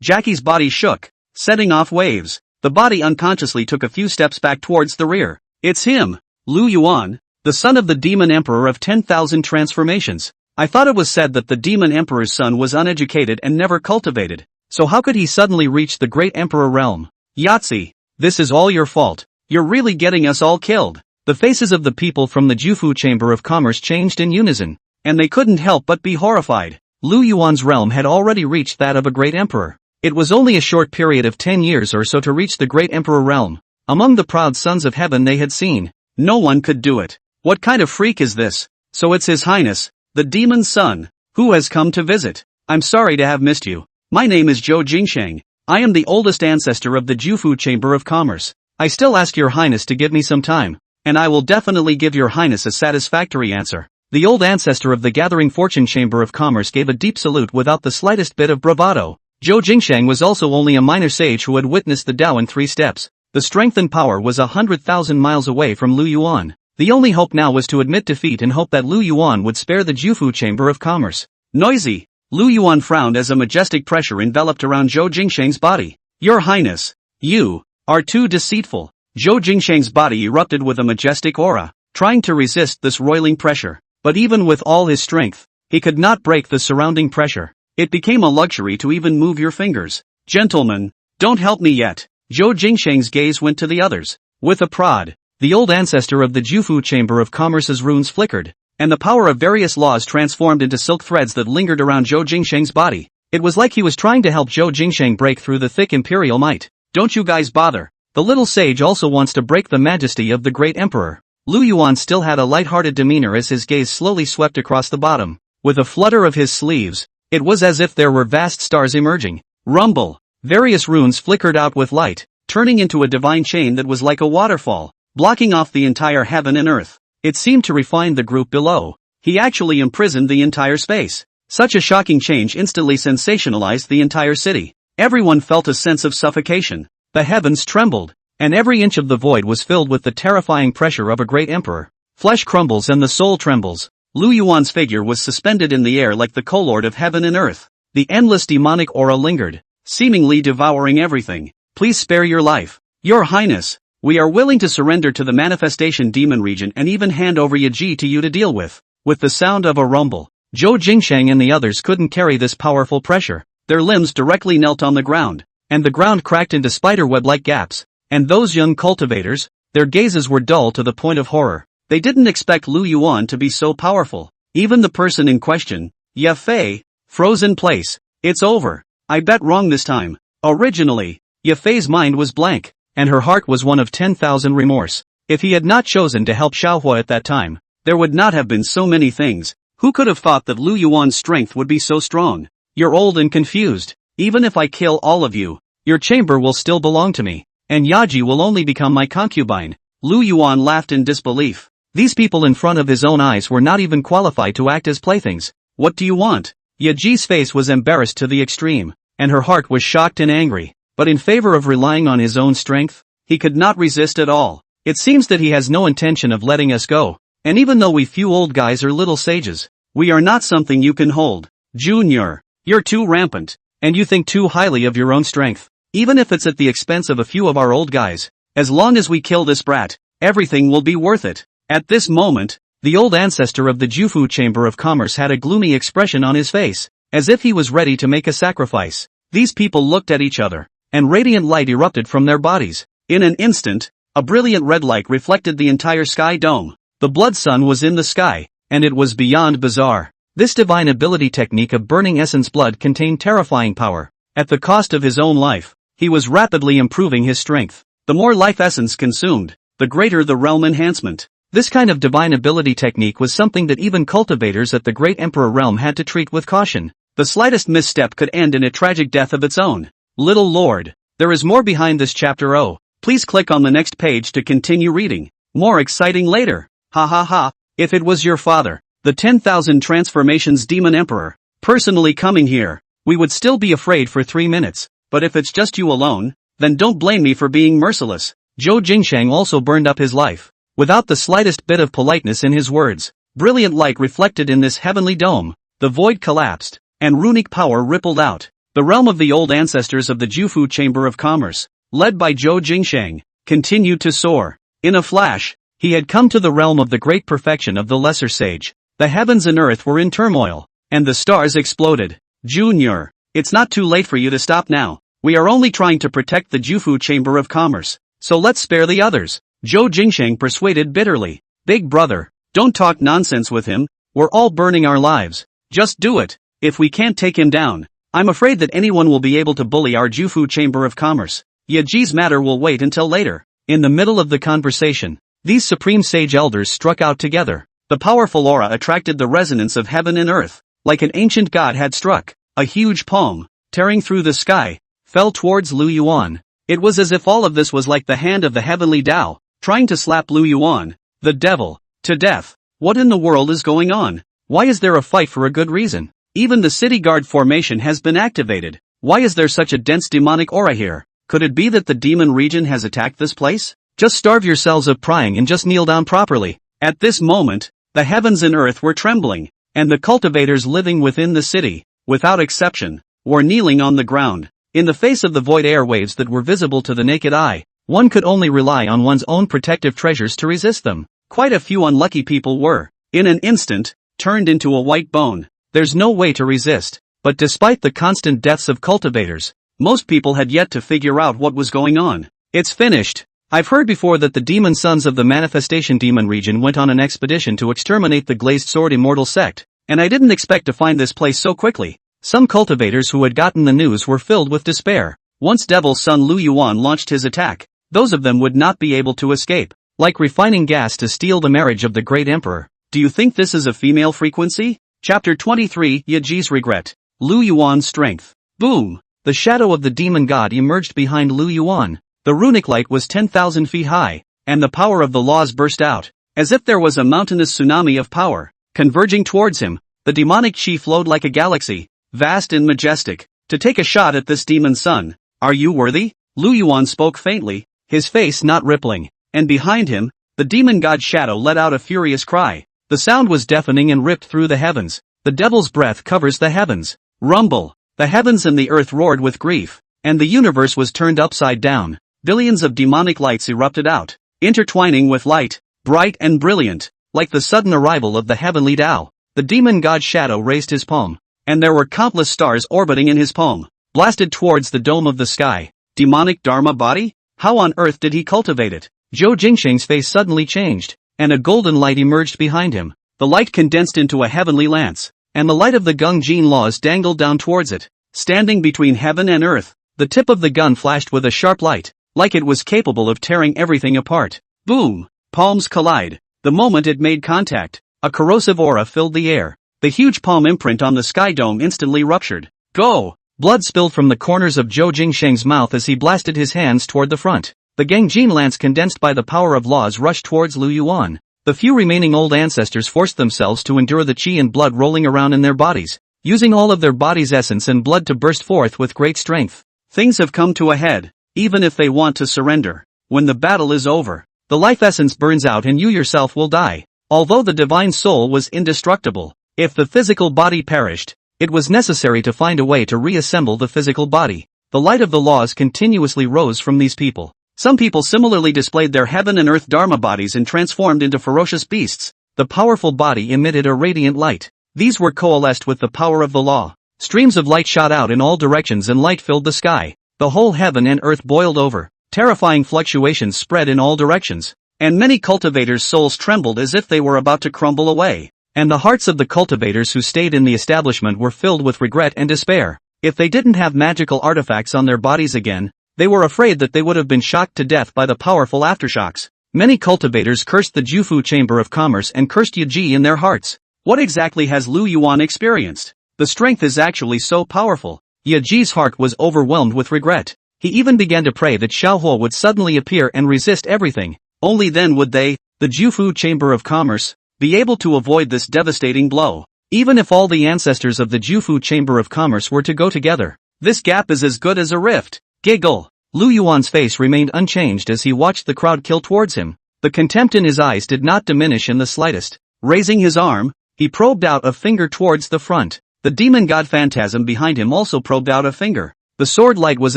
Jackie's body shook, setting off waves. The body unconsciously took a few steps back towards the rear. It's him, Lu Yuan, the son of the demon emperor of 10,000 transformations. I thought it was said that the demon emperor's son was uneducated and never cultivated. So how could he suddenly reach the great emperor realm? Yahtzee, this is all your fault. You're really getting us all killed. The faces of the people from the Jufu Chamber of Commerce changed in unison, and they couldn't help but be horrified. Lu Yuan's realm had already reached that of a great emperor. It was only a short period of 10 years or so to reach the great emperor realm. Among the proud sons of heaven they had seen, no one could do it. What kind of freak is this? So it's His Highness, the demon's son, who has come to visit. I'm sorry to have missed you. My name is Zhou Jingsheng. I am the oldest ancestor of the Jufu Chamber of Commerce. I still ask your highness to give me some time, and I will definitely give your highness a satisfactory answer. The old ancestor of the Gathering Fortune Chamber of Commerce gave a deep salute without the slightest bit of bravado. Zhou Jingsheng was also only a minor sage who had witnessed the Tao in 3 steps. The strength and power was 100,000 miles away from Lu Yuan. The only hope now was to admit defeat and hope that Lu Yuan would spare the Jufu Chamber of Commerce. Noisy! Lu Yuan frowned as a majestic pressure enveloped around Zhou Jingsheng's body. Your highness, you are too deceitful. Zhou Jingsheng's body erupted with a majestic aura, trying to resist this roiling pressure. But even with all his strength, he could not break the surrounding pressure. It became a luxury to even move your fingers. Gentlemen, don't help me yet. Zhou Jingsheng's gaze went to the others. With a prod, the old ancestor of the Jufu Chamber of Commerce's runes flickered, and the power of various laws transformed into silk threads that lingered around Zhou Jingsheng's body. It was like he was trying to help Zhou Jingsheng break through the thick imperial might. Don't you guys bother. The little sage also wants to break the majesty of the great emperor. Lu Yuan still had a light-hearted demeanor as his gaze slowly swept across the bottom. With a flutter of his sleeves, it was as if there were vast stars emerging. Rumble! Various runes flickered out with light, turning into a divine chain that was like a waterfall, blocking off the entire heaven and earth. It seemed to refine the group below. He actually imprisoned the entire space. Such a shocking change instantly sensationalized the entire city. Everyone felt a sense of suffocation. The heavens trembled, and every inch of the void was filled with the terrifying pressure of a great emperor. Flesh crumbles and the soul trembles. Lu Yuan's figure was suspended in the air like the co-lord of heaven and earth. The endless demonic aura lingered, seemingly devouring everything. Please spare your life. Your Highness, we are willing to surrender to the manifestation demon region and even hand over Yaji to you to deal with. With the sound of a rumble, Zhou Jingsheng and the others couldn't carry this powerful pressure. Their limbs directly knelt on the ground, and the ground cracked into spiderweb-like gaps. And those young cultivators, their gazes were dull to the point of horror. They didn't expect Lu Yuan to be so powerful. Even the person in question, Ye Fei, froze in place. It's over. I bet wrong this time. Originally, Ye Fei's mind was blank, and her heart was one of 10,000 remorse. If he had not chosen to help Xiao Huo at that time, there would not have been so many things. Who could have thought that Lu Yuan's strength would be so strong? You're old and confused. Even if I kill all of you, your chamber will still belong to me, and Yaji will only become my concubine. Lu Yuan laughed in disbelief. These people in front of his own eyes were not even qualified to act as playthings. What do you want? Yaji's face was embarrassed to the extreme, and her heart was shocked and angry. But in favor of relying on his own strength, he could not resist at all. It seems that he has no intention of letting us go. And even though we few old guys are little sages, we are not something you can hold. Junior, you're too rampant, and you think too highly of your own strength. Even if it's at the expense of a few of our old guys, as long as we kill this brat, everything will be worth it. At this moment, the old ancestor of the Jufu Chamber of Commerce had a gloomy expression on his face, as if he was ready to make a sacrifice. These people looked at each other, and radiant light erupted from their bodies. In an instant, a brilliant red light reflected the entire sky dome. The blood sun was in the sky, and it was beyond bizarre. This divine ability technique of burning essence blood contained terrifying power. At the cost of his own life, he was rapidly improving his strength. The more life essence consumed, the greater the realm enhancement. This kind of divine ability technique was something that even cultivators at the Great Emperor realm had to treat with caution. The slightest misstep could end in a tragic death of its own. Little Lord, there is more behind this chapter. Oh, please click on the next page to continue reading. More exciting later. Ha ha ha, if it was your father, the 10,000 transformations demon emperor, personally coming here, we would still be afraid for 3 minutes, but if it's just you alone, then don't blame me for being merciless. Zhou Jingsheng also burned up his life, without the slightest bit of politeness in his words. Brilliant light reflected in this heavenly dome, the void collapsed, and runic power rippled out. The realm of the old ancestors of the Jufu Chamber of Commerce, led by Zhou Jingsheng, continued to soar. In a flash, he had come to the realm of the great perfection of the lesser sage. The heavens and earth were in turmoil, and the stars exploded. Junior, it's not too late for you to stop now. We are only trying to protect the Jufu Chamber of Commerce, so let's spare the others. Zhou Jingsheng persuaded bitterly. Big brother, don't talk nonsense with him. We're all burning our lives. Just do it. If we can't take him down, I'm afraid that anyone will be able to bully our Jufu Chamber of Commerce. Yaji's matter will wait until later. In the middle of the conversation, these supreme sage elders struck out together. The powerful aura attracted the resonance of heaven and earth, like an ancient god had struck. A huge palm, tearing through the sky, fell towards Lu Yuan. It was as if all of this was like the hand of the heavenly Tao, trying to slap Lu Yuan, the devil, to death. What in the world is going on? Why is there a fight for a good reason? Even the city guard formation has been activated. Why is there such a dense demonic aura here? Could it be that the demon region has attacked this place? Just starve yourselves of prying and just kneel down properly. At this moment, the heavens and earth were trembling, and the cultivators living within the city, without exception, were kneeling on the ground. In the face of the void airwaves that were visible to the naked eye, one could only rely on one's own protective treasures to resist them. Quite a few unlucky people were, in an instant, turned into a white bone. There's no way to resist. But despite the constant deaths of cultivators, most people had yet to figure out what was going on. It's finished. I've heard before that the demon sons of the manifestation demon region went on an expedition to exterminate the glazed sword immortal sect, and I didn't expect to find this place so quickly. Some cultivators who had gotten the news were filled with despair. Once Devil's son Lu Yuan launched his attack, those of them would not be able to escape, like refining gas to steal the marriage of the great emperor. Do you think this is a female frequency? Chapter 23, Yaji's Regret. Lu Yuan's Strength. Boom! The shadow of the demon god emerged behind Lu Yuan. The runic light was 10,000 feet high, and the power of the laws burst out, as if there was a mountainous tsunami of power, converging towards him. The demonic chi flowed like a galaxy, vast and majestic. To take a shot at this demon son, are you worthy? Lu Yuan spoke faintly, his face not rippling, and behind him, the demon god's shadow let out a furious cry. The sound was deafening and ripped through the heavens. The devil's breath covers the heavens. Rumble. The heavens and the earth roared with grief, and the universe was turned upside down. Billions of demonic lights erupted out, intertwining with light, bright and brilliant, like the sudden arrival of the heavenly Tao. The demon god Shadow raised his palm, and there were countless stars orbiting in his palm, blasted towards the dome of the sky. Demonic Dharma body? How on earth did he cultivate it? Zhou Jingsheng's face suddenly changed, and a golden light emerged behind him. The light condensed into a heavenly lance, and the light of the Gung Jin laws dangled down towards it. Standing between heaven and earth, the tip of the gun flashed with a sharp light, like it was capable of tearing everything apart. Boom! Palms collide. The moment it made contact, a corrosive aura filled the air. The huge palm imprint on the sky dome instantly ruptured. Go! Blood spilled from the corners of Zhou Jingsheng's mouth as he blasted his hands toward the front. The Gangjin lance condensed by the power of laws rushed towards Lu Yuan. The few remaining old ancestors forced themselves to endure the chi and blood rolling around in their bodies, using all of their body's essence and blood to burst forth with great strength. Things have come to a head, even if they want to surrender. When the battle is over, the life essence burns out and you yourself will die. Although the divine soul was indestructible, if the physical body perished, it was necessary to find a way to reassemble the physical body. The light of the laws continuously rose from these people. Some people similarly displayed their heaven and earth dharma bodies and transformed into ferocious beasts. The powerful body emitted a radiant light. These were coalesced with the power of the law. Streams of light shot out in all directions and light filled the sky. The whole heaven and earth boiled over. Terrifying fluctuations spread in all directions, and many cultivators' souls trembled as if they were about to crumble away. And the hearts of the cultivators who stayed in the establishment were filled with regret and despair. If they didn't have magical artifacts on their bodies again, they were afraid that they would have been shocked to death by the powerful aftershocks. Many cultivators cursed the Jufu Chamber of Commerce and cursed Yaji in their hearts. What exactly has Lu Yuan experienced? The strength is actually so powerful. Yaji's heart was overwhelmed with regret. He even began to pray that Xiao Huo would suddenly appear and resist everything. Only then would they, the Jufu Chamber of Commerce, be able to avoid this devastating blow. Even if all the ancestors of the Jufu Chamber of Commerce were to go together, this gap is as good as a rift. Giggle. Lu Yuan's face remained unchanged as he watched the crowd kill towards him. The contempt in his eyes did not diminish in the slightest. Raising his arm, he probed out a finger towards the front. The demon god phantasm behind him also probed out a finger. The sword light was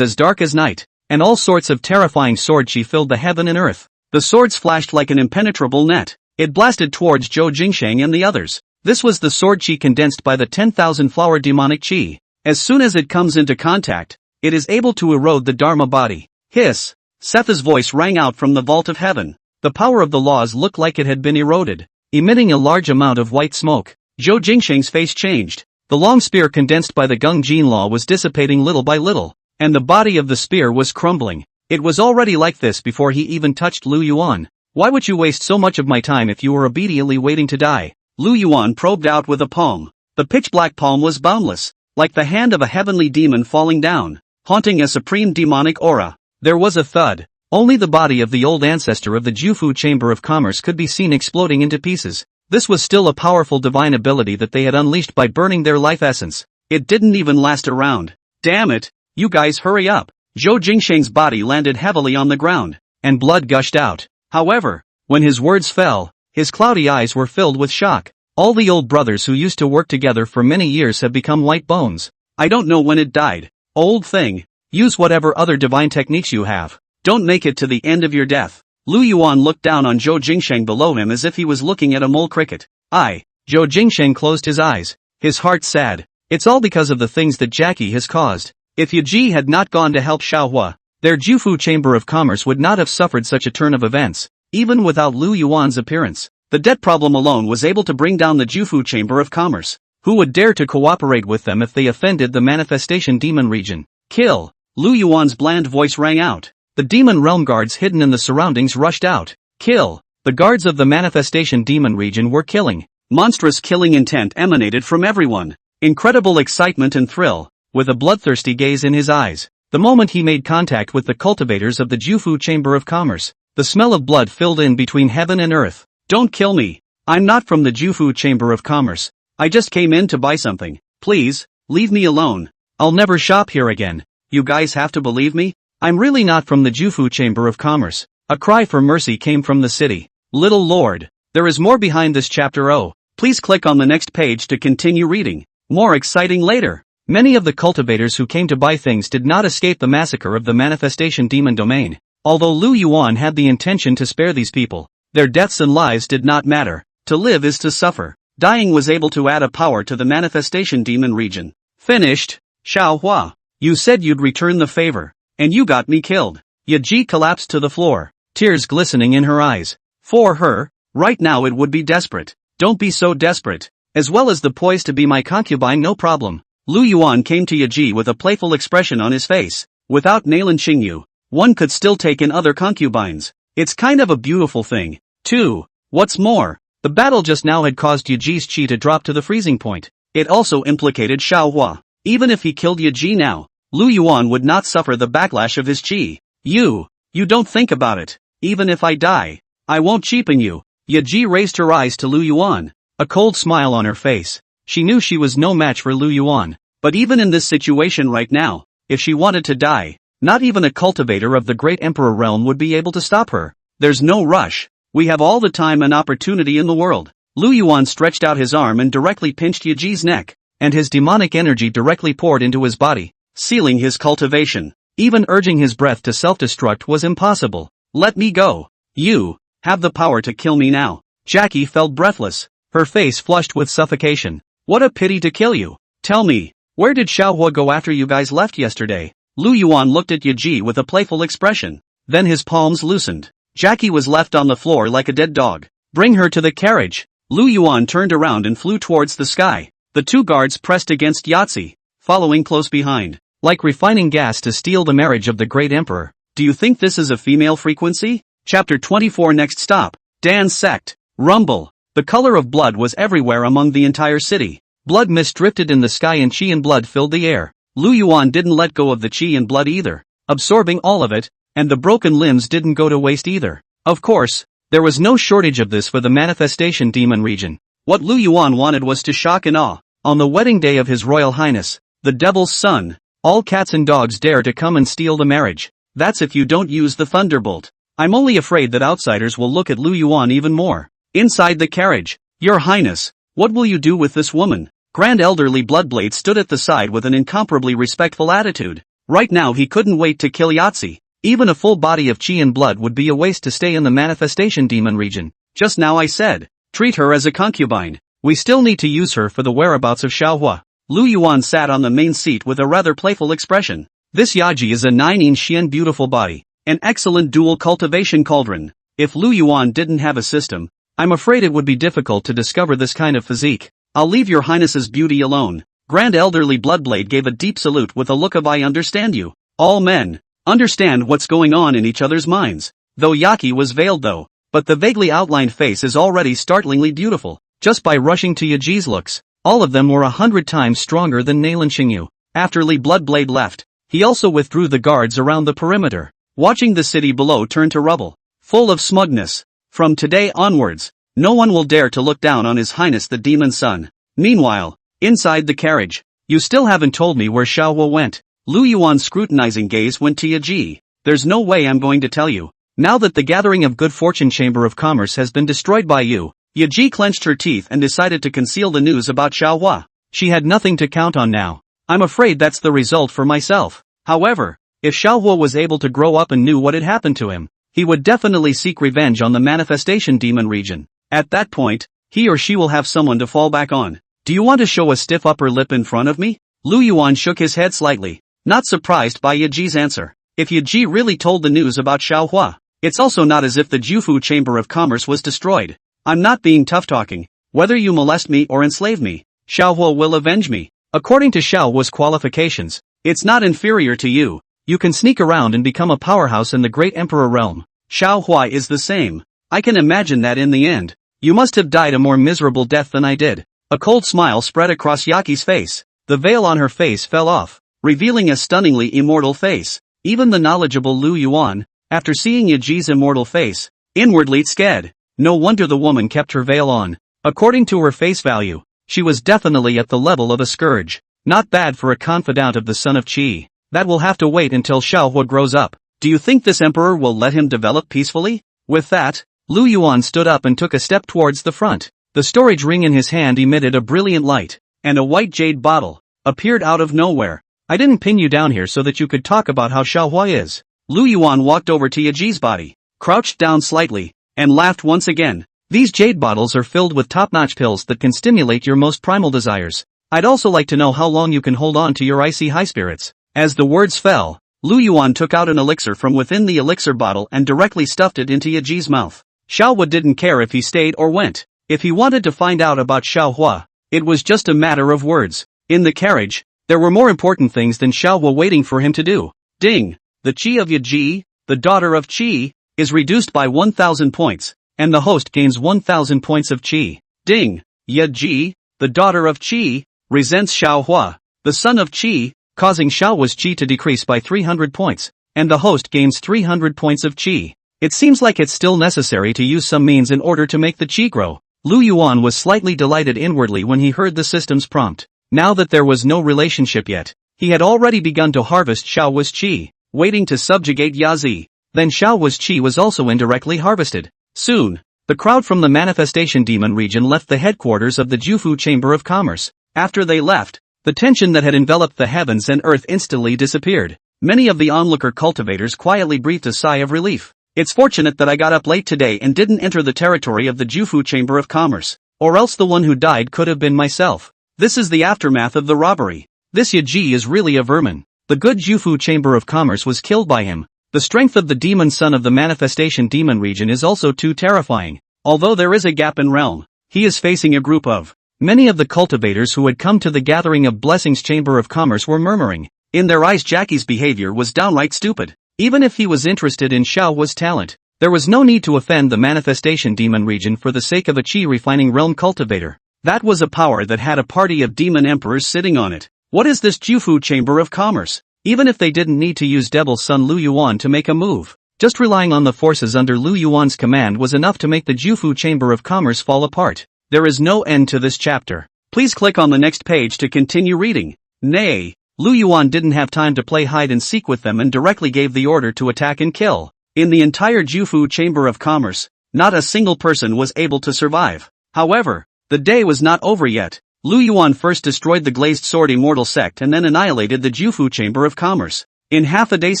as dark as night, and all sorts of terrifying sword chi filled the heaven and earth. The swords flashed like an impenetrable net. It blasted towards Zhou Jingsheng and the others. This was the sword chi condensed by the 10,000 flower demonic chi. As soon as it comes into contact, it is able to erode the Dharma body. Hiss! Setha's voice rang out from the vault of heaven. The power of the laws looked like it had been eroded, emitting a large amount of white smoke. Zhou Jingsheng's face changed. The long spear condensed by the Gung Jin law was dissipating little by little, and the body of the spear was crumbling. It was already like this before he even touched Lu Yuan. Why would you waste so much of my time if you were obediently waiting to die? Lu Yuan probed out with a palm. The pitch-black palm was boundless, like the hand of a heavenly demon falling down, haunting a supreme demonic aura. There was a thud. Only the body of the old ancestor of the Jufu Chamber of Commerce could be seen exploding into pieces. This was still a powerful divine ability that they had unleashed by burning their life essence. It didn't even last a round. Damn it! You guys hurry up! Zhou Jingsheng's body landed heavily on the ground, and blood gushed out. However, when his words fell, his cloudy eyes were filled with shock. All the old brothers who used to work together for many years have become white bones. I don't know when it died. Old thing. Use whatever other divine techniques you have. Don't make it to the end of your death. Lu Yuan looked down on Zhou Jingsheng below him as if he was looking at a mole cricket. Zhou Jingsheng closed his eyes, his heart sad. It's all because of the things that Jackie has caused. If Yaji had not gone to help Xiao Huo, their Jufu Chamber of Commerce would not have suffered such a turn of events, even without Lu Yuan's appearance. The debt problem alone was able to bring down the Jufu Chamber of Commerce. Who would dare to cooperate with them if they offended the manifestation demon region? Kill! Lu Yuan's bland voice rang out. The demon realm guards hidden in the surroundings rushed out. Kill! The guards of the manifestation demon region were killing. Monstrous killing intent emanated from everyone. Incredible excitement and thrill, with a bloodthirsty gaze in his eyes. The moment he made contact with the cultivators of the Jufu Chamber of Commerce, the smell of blood filled in between heaven and earth. Don't kill me. I'm not from the Jufu Chamber of Commerce. I just came in to buy something. Please, leave me alone. I'll never shop here again. You guys have to believe me. I'm really not from the Jufu Chamber of Commerce. A cry for mercy came from the city. Little Lord, There is more behind this chapter. Oh, please click on the next page to continue reading. More exciting later. Many of the cultivators who came to buy things did not escape the massacre of the manifestation demon domain. Although Lu Yuan had the intention to spare these people, their deaths and lives did not matter. To live is to suffer. Dying was able to add a power to the manifestation demon region. Finished. Xiao Huo. You said you'd return the favor. And you got me killed. Yaji collapsed to the floor, tears glistening in her eyes. For her, right now it would be desperate. Don't be so desperate. As well as the poise to be my concubine, no problem. Lu Yuan came to Yaji with a playful expression on his face. Without Nalan Qingyu, one could still take in other concubines. It's kind of a beautiful thing, too. What's more, the battle just now had caused Yaji's chi to drop to the freezing point. It also implicated Xiao Huo. Even if he killed Yaji now, Lu Yuan would not suffer the backlash of his chi. You don't think about it. Even if I die, I won't cheapen you. Yaji raised her eyes to Lu Yuan, a cold smile on her face. She knew she was no match for Lu Yuan, but even in this situation right now, if she wanted to die, not even a cultivator of the great emperor realm would be able to stop her. There's no rush. We have all the time and opportunity in the world. Lu Yuan stretched out his arm and directly pinched Yaji's neck, and his demonic energy directly poured into his body, sealing his cultivation. Even urging his breath to self-destruct was impossible. Let me go. You have the power to kill me now. Jackie felt breathless, her face flushed with suffocation. What a pity to kill you. Tell me, where did Xiao Huo go after you guys left yesterday? Lu Yuan looked at Yaji with a playful expression. Then his palms loosened. Jackie was left on the floor like a dead dog. Bring her to the carriage. Lu Yuan turned around and flew towards the sky. The two guards pressed against Yahtzee, following close behind, like refining gas to steal the marriage of the great emperor. Do you think this is a female frequency? Chapter 24. Next stop, Dan Sect. Rumble. The color of blood was everywhere among the entire city. Blood mist drifted in the sky and chi and blood filled the air. Lu Yuan didn't let go of the chi and blood either, absorbing all of it, and the broken limbs didn't go to waste either. Of course, there was no shortage of this for the manifestation demon region. What Lu Yuan wanted was to shock and awe. On the wedding day of His Royal Highness, the Devil's Son, all cats and dogs dare to come and steal the marriage. That's if you don't use the thunderbolt. I'm only afraid that outsiders will look at Lu Yuan even more. Inside the carriage, Your Highness, what will you do with this woman? Grand Elderly Bloodblade stood at the side with an incomparably respectful attitude. Right now he couldn't wait to kill Yahtzee. Even a full body of chi and blood would be a waste to stay in the manifestation demon region. Just now I said, treat her as a concubine. We still need to use her for the whereabouts of Xiao Huo. Lu Yuan sat on the main seat with a rather playful expression. This Yaji is a 9-inch Xian beautiful body, an excellent dual cultivation cauldron. If Lu Yuan didn't have a system, I'm afraid it would be difficult to discover this kind of physique. I'll leave your highness's beauty alone. Grand Elderly Bloodblade gave a deep salute with a look of I understand you. All men understand what's going on in each other's minds. Though Yaki was veiled though, but the vaguely outlined face is already startlingly beautiful. Just by rushing to Yaji's looks, all of them were 100 times stronger than Nalan Qingyu. After Li Bloodblade left, he also withdrew the guards around the perimeter, watching the city below turn to rubble, full of smugness. From today onwards, no one will dare to look down on His Highness the Demon Son. Meanwhile, inside the carriage, you still haven't told me where Xiao Huo went. Lu Yuan's scrutinizing gaze went to Yaji. There's no way I'm going to tell you. Now that the gathering of Good Fortune Chamber of Commerce has been destroyed by you, Yaji clenched her teeth and decided to conceal the news about Xiao Huo. She had nothing to count on now. I'm afraid that's the result for myself. However, if Xiao Huo was able to grow up and knew what had happened to him, he would definitely seek revenge on the manifestation demon region. At that point, he or she will have someone to fall back on. Do you want to show a stiff upper lip in front of me? Lu Yuan shook his head slightly, not surprised by Yaji's answer. If Yaji really told the news about Xiao Huo, it's also not as if the Jufu Chamber of Commerce was destroyed. I'm not being tough-talking. Whether you molest me or enslave me, Xiao Huo will avenge me. According to Xiao Huo's qualifications, it's not inferior to you. You can sneak around and become a powerhouse in the great emperor realm. Xiao Huo is the same. I can imagine that in the end, you must have died a more miserable death than I did. A cold smile spread across Yaki's face. The veil on her face fell off, revealing a stunningly immortal face. Even the knowledgeable Lu Yuan, after seeing Yaji's immortal face, inwardly scared. No wonder the woman kept her veil on. According to her face value, she was definitely at the level of a scourge. Not bad for a confidant of the Son of Qi. That will have to wait until Xiao Huo grows up. Do you think this emperor will let him develop peacefully? With that, Lu Yuan stood up and took a step towards the front. The storage ring in his hand emitted a brilliant light, and a white jade bottle appeared out of nowhere. I didn't pin you down here so that you could talk about how Xiao Huo is. Lu Yuan walked over to Yaji's body, crouched down slightly, and laughed once again. These jade bottles are filled with top-notch pills that can stimulate your most primal desires. I'd also like to know how long you can hold on to your icy high spirits. As the words fell, Lu Yuan took out an elixir from within the elixir bottle and directly stuffed it into Yaji's mouth. Xiao Huo didn't care if he stayed or went. If he wanted to find out about Xiao Huo, it was just a matter of words. In the carriage, there were more important things than Xiao Huo waiting for him to do. Ding! The Qi of Yaji, the daughter of Qi, is reduced by 1,000 points, and the host gains 1,000 points of Qi. Ding! Yaji, the daughter of Qi, resents Xiao Huo, the son of Qi, causing Xiao Huo's Qi to decrease by 300 points, and the host gains 300 points of Qi. It seems like it's still necessary to use some means in order to make the Qi grow. Lu Yuan was slightly delighted inwardly when he heard the system's prompt. Now that there was no relationship yet, he had already begun to harvest Xiao Huo's Qi, waiting to subjugate Yaji. Then Xiao Huo's Qi was also indirectly harvested. Soon, the crowd from the Manifestation Demon region left the headquarters of the Jufu Chamber of Commerce. After they left, the tension that had enveloped the heavens and earth instantly disappeared. Many of the onlooker cultivators quietly breathed a sigh of relief. It's fortunate that I got up late today and didn't enter the territory of the Jufu Chamber of Commerce, or else the one who died could have been myself. This is the aftermath of the robbery. This Yaji is really a vermin. The good Jufu Chamber of Commerce was killed by him. The strength of the demon son of the Manifestation Demon region is also too terrifying. Although there is a gap in realm, he is facing a group of many of the cultivators who had come to the gathering of Blessings Chamber of Commerce were murmuring. In their eyes, Jackie's behavior was downright stupid. Even if he was interested in Xiao Huo's talent, there was no need to offend the Manifestation Demon region for the sake of a Qi refining realm cultivator. That was a power that had a party of demon emperors sitting on it. What is this Jufu Chamber of Commerce? Even if they didn't need to use Devil's son Lu Yuan to make a move, just relying on the forces under Lu Yuan's command was enough to make the Jufu Chamber of Commerce fall apart. There is no end to this chapter. Please click on the next page to continue reading. Nay, Lu Yuan didn't have time to play hide and seek with them and directly gave the order to attack and kill. In the entire Jufu Chamber of Commerce, not a single person was able to survive. However, the day was not over yet. Lu Yuan first destroyed the glazed sword immortal sect and then annihilated the Jufu Chamber of Commerce. In half a day's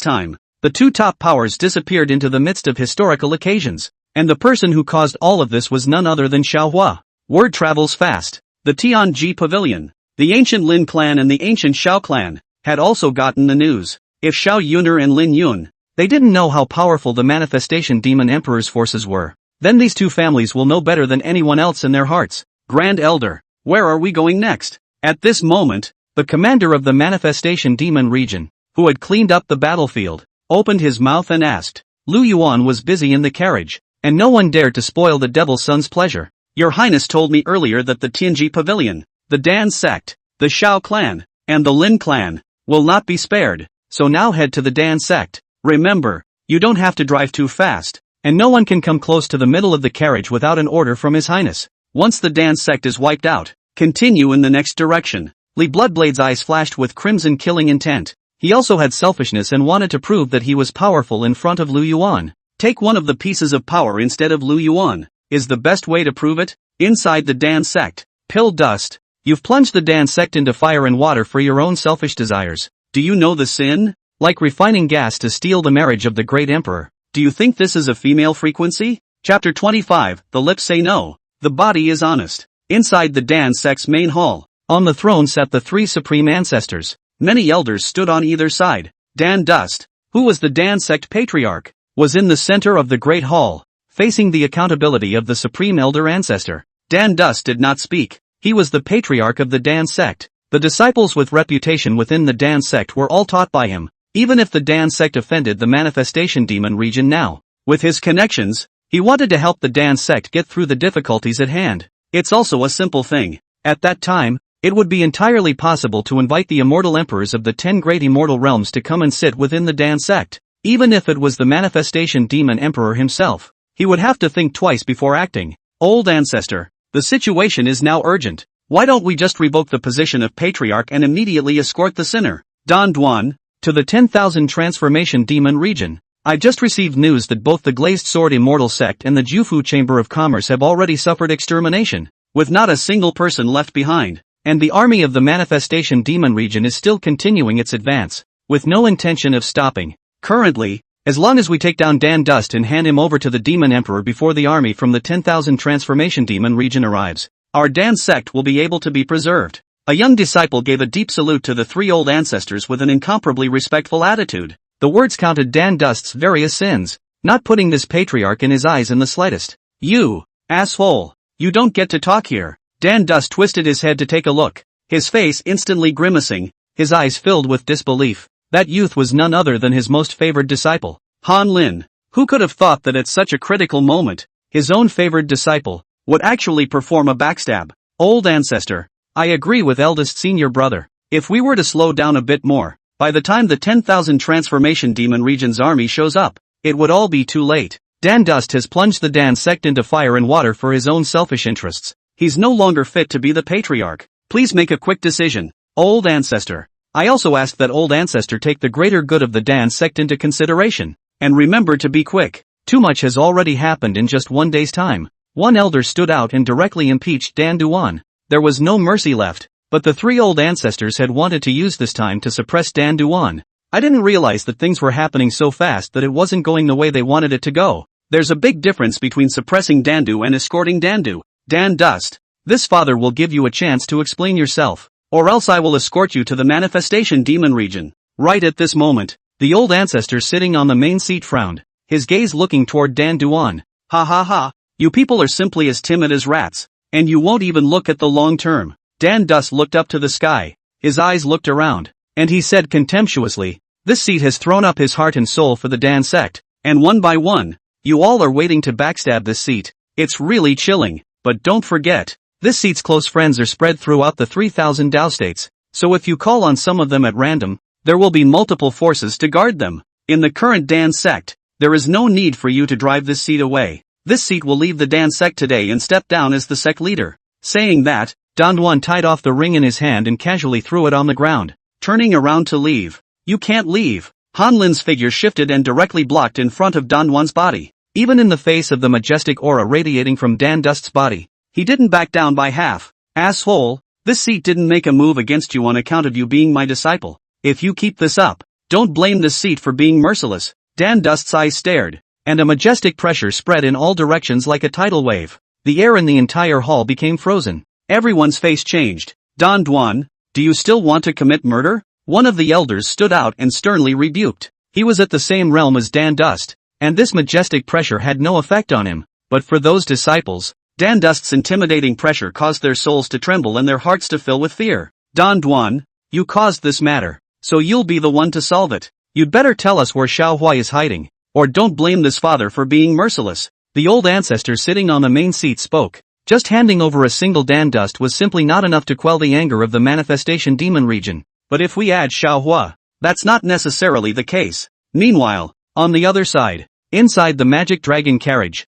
time, the two top powers disappeared into the midst of historical occasions, and the person who caused all of this was none other than Xiao Huo. Word travels fast. The Tianji Pavilion, the ancient Lin Clan and the ancient Xiao Clan, had also gotten the news. If Xiao Yuner and Lin Yun, they didn't know how powerful the Manifestation Demon Emperor's forces were, then these two families will know better than anyone else in their hearts. Grand Elder, where are we going next? At this moment, the commander of the Manifestation Demon region, who had cleaned up the battlefield, opened his mouth and asked. Lu Yuan was busy in the carriage, and no one dared to spoil the Devil's Son's pleasure. Your Highness told me earlier that the Tianji Pavilion, the Dan Sect, the Xiao Clan, and the Lin Clan, will not be spared, so now head to the Dan Sect. Remember, you don't have to drive too fast, and no one can come close to the middle of the carriage without an order from His Highness. Once the Dan Sect is wiped out, continue in the next direction. Li Bloodblade's eyes flashed with crimson killing intent. He also had selfishness and wanted to prove that he was powerful in front of Lu Yuan. Take one of the pieces of power instead of Lu Yuan, is the best way to prove it. Inside the Dan Sect, pill dust. You've plunged the Dan Sect into fire and water for your own selfish desires. Do you know the sin? Like refining gas to steal the marriage of the great emperor. Do you think this is a female frequency? Chapter 25, the lips say no. The body is honest. Inside the Dan Sect's main hall, on the throne sat the three supreme ancestors. Many elders stood on either side. Dan Dust, who was the Dan Sect patriarch, was in the center of the great hall, facing the accountability of the supreme elder ancestor. Dan Dust did not speak. He was the patriarch of the Dan Sect. The disciples with reputation within the Dan Sect were all taught by him, even if the Dan Sect offended the Manifestation Demon region now. With his connections, he wanted to help the Dan Sect get through the difficulties at hand. It's also a simple thing. At that time, it would be entirely possible to invite the immortal emperors of the 10 great immortal realms to come and sit within the Dan Sect. Even if it was the Manifestation Demon Emperor himself, he would have to think twice before acting. Old ancestor, the situation is now urgent. Why don't we just revoke the position of patriarch and immediately escort the sinner, Don Duan, to the 10,000 Transformation Demon region? I just received news that both the Glazed Sword Immortal Sect and the Jufu Chamber of Commerce have already suffered extermination, with not a single person left behind, and the army of the Manifestation Demon region is still continuing its advance, with no intention of stopping. Currently, as long as we take down Dan Dust and hand him over to the Demon Emperor before the army from the 10,000 Transformation Demon region arrives, our Dan Sect will be able to be preserved. A young disciple gave a deep salute to the three old ancestors with an incomparably respectful attitude. The words counted Dan Dust's various sins, not putting this patriarch in his eyes in the slightest. "You, asshole, you don't get to talk here." Dan Dust twisted his head to take a look, his face instantly grimacing, his eyes filled with disbelief. That youth was none other than his most favored disciple, Han Lin. Who could have thought that at such a critical moment, his own favored disciple would actually perform a backstab? Old ancestor, I agree with eldest senior brother. If we were to slow down a bit more, by the time the 10,000 Transformation Demon region's army shows up, it would all be too late. Dan Dust has plunged the Dan Sect into fire and water for his own selfish interests. He's no longer fit to be the patriarch. Please make a quick decision, old ancestor. I also ask that old ancestor take the greater good of the Dan Sect into consideration. And remember to be quick. Too much has already happened in just one day's time. One elder stood out and directly impeached Dan Duan. There was no mercy left, but the three old ancestors had wanted to use this time to suppress Dan Duan. I didn't realize that things were happening so fast that it wasn't going the way they wanted it to go. There's a big difference between suppressing Dandu and escorting Dandu. Dan Dust, this father will give you a chance to explain yourself, or else I will escort you to the Manifestation Demon region. Right at this moment, the old ancestor sitting on the main seat frowned, his gaze looking toward Dan Duan. Ha ha ha, you people are simply as timid as rats, and you won't even look at the long term. Dan Dust looked up to the sky, his eyes looked around, and he said contemptuously, this seat has thrown up his heart and soul for the Dan Sect, and one by one, you all are waiting to backstab this seat. It's really chilling, but don't forget, this seat's close friends are spread throughout the 3,000 Dao states, so if you call on some of them at random, there will be multiple forces to guard them. In the current Dan Sect, there is no need for you to drive this seat away. This seat will leave the Dan Sect today and step down as the sect leader. Saying that, Dan Duan tied off the ring in his hand and casually threw it on the ground, turning around to leave. You can't leave. Han Lin's figure shifted and directly blocked in front of Dan Duan's body. Even in the face of the majestic aura radiating from Dan Dust's body, he didn't back down by half. Asshole, this seat didn't make a move against you on account of you being my disciple. If you keep this up, don't blame this seat for being merciless. Dan Dust's eyes stared, and a majestic pressure spread in all directions like a tidal wave. The air in the entire hall became frozen. Everyone's face changed. Dan Duan, do you still want to commit murder? One of the elders stood out and sternly rebuked. He was at the same realm as Dan Dust, and this majestic pressure had no effect on him. But for those disciples, Dan Dust's intimidating pressure caused their souls to tremble and their hearts to fill with fear. Dan Duan, you caused this matter, so you'll be the one to solve it. You'd better tell us where Xiao Huo is hiding, or don't blame this father for being merciless. The old ancestor sitting on the main seat spoke. Just handing over a single Dan Dust was simply not enough to quell the anger of the Manifestation Demon region. But if we add Xiao Huo, that's not necessarily the case. Meanwhile, on the other side, inside the magic dragon carriage,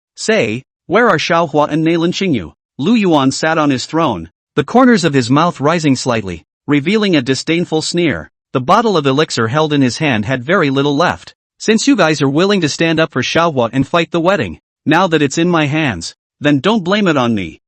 where are Xiao Huo and Nalan Qingyu? Lu Yuan sat on his throne, the corners of his mouth rising slightly, revealing a disdainful sneer. The bottle of elixir held in his hand had very little left. Since you guys are willing to stand up for Xiao Huo and fight the wedding, now that it's in my hands, then don't blame it on me.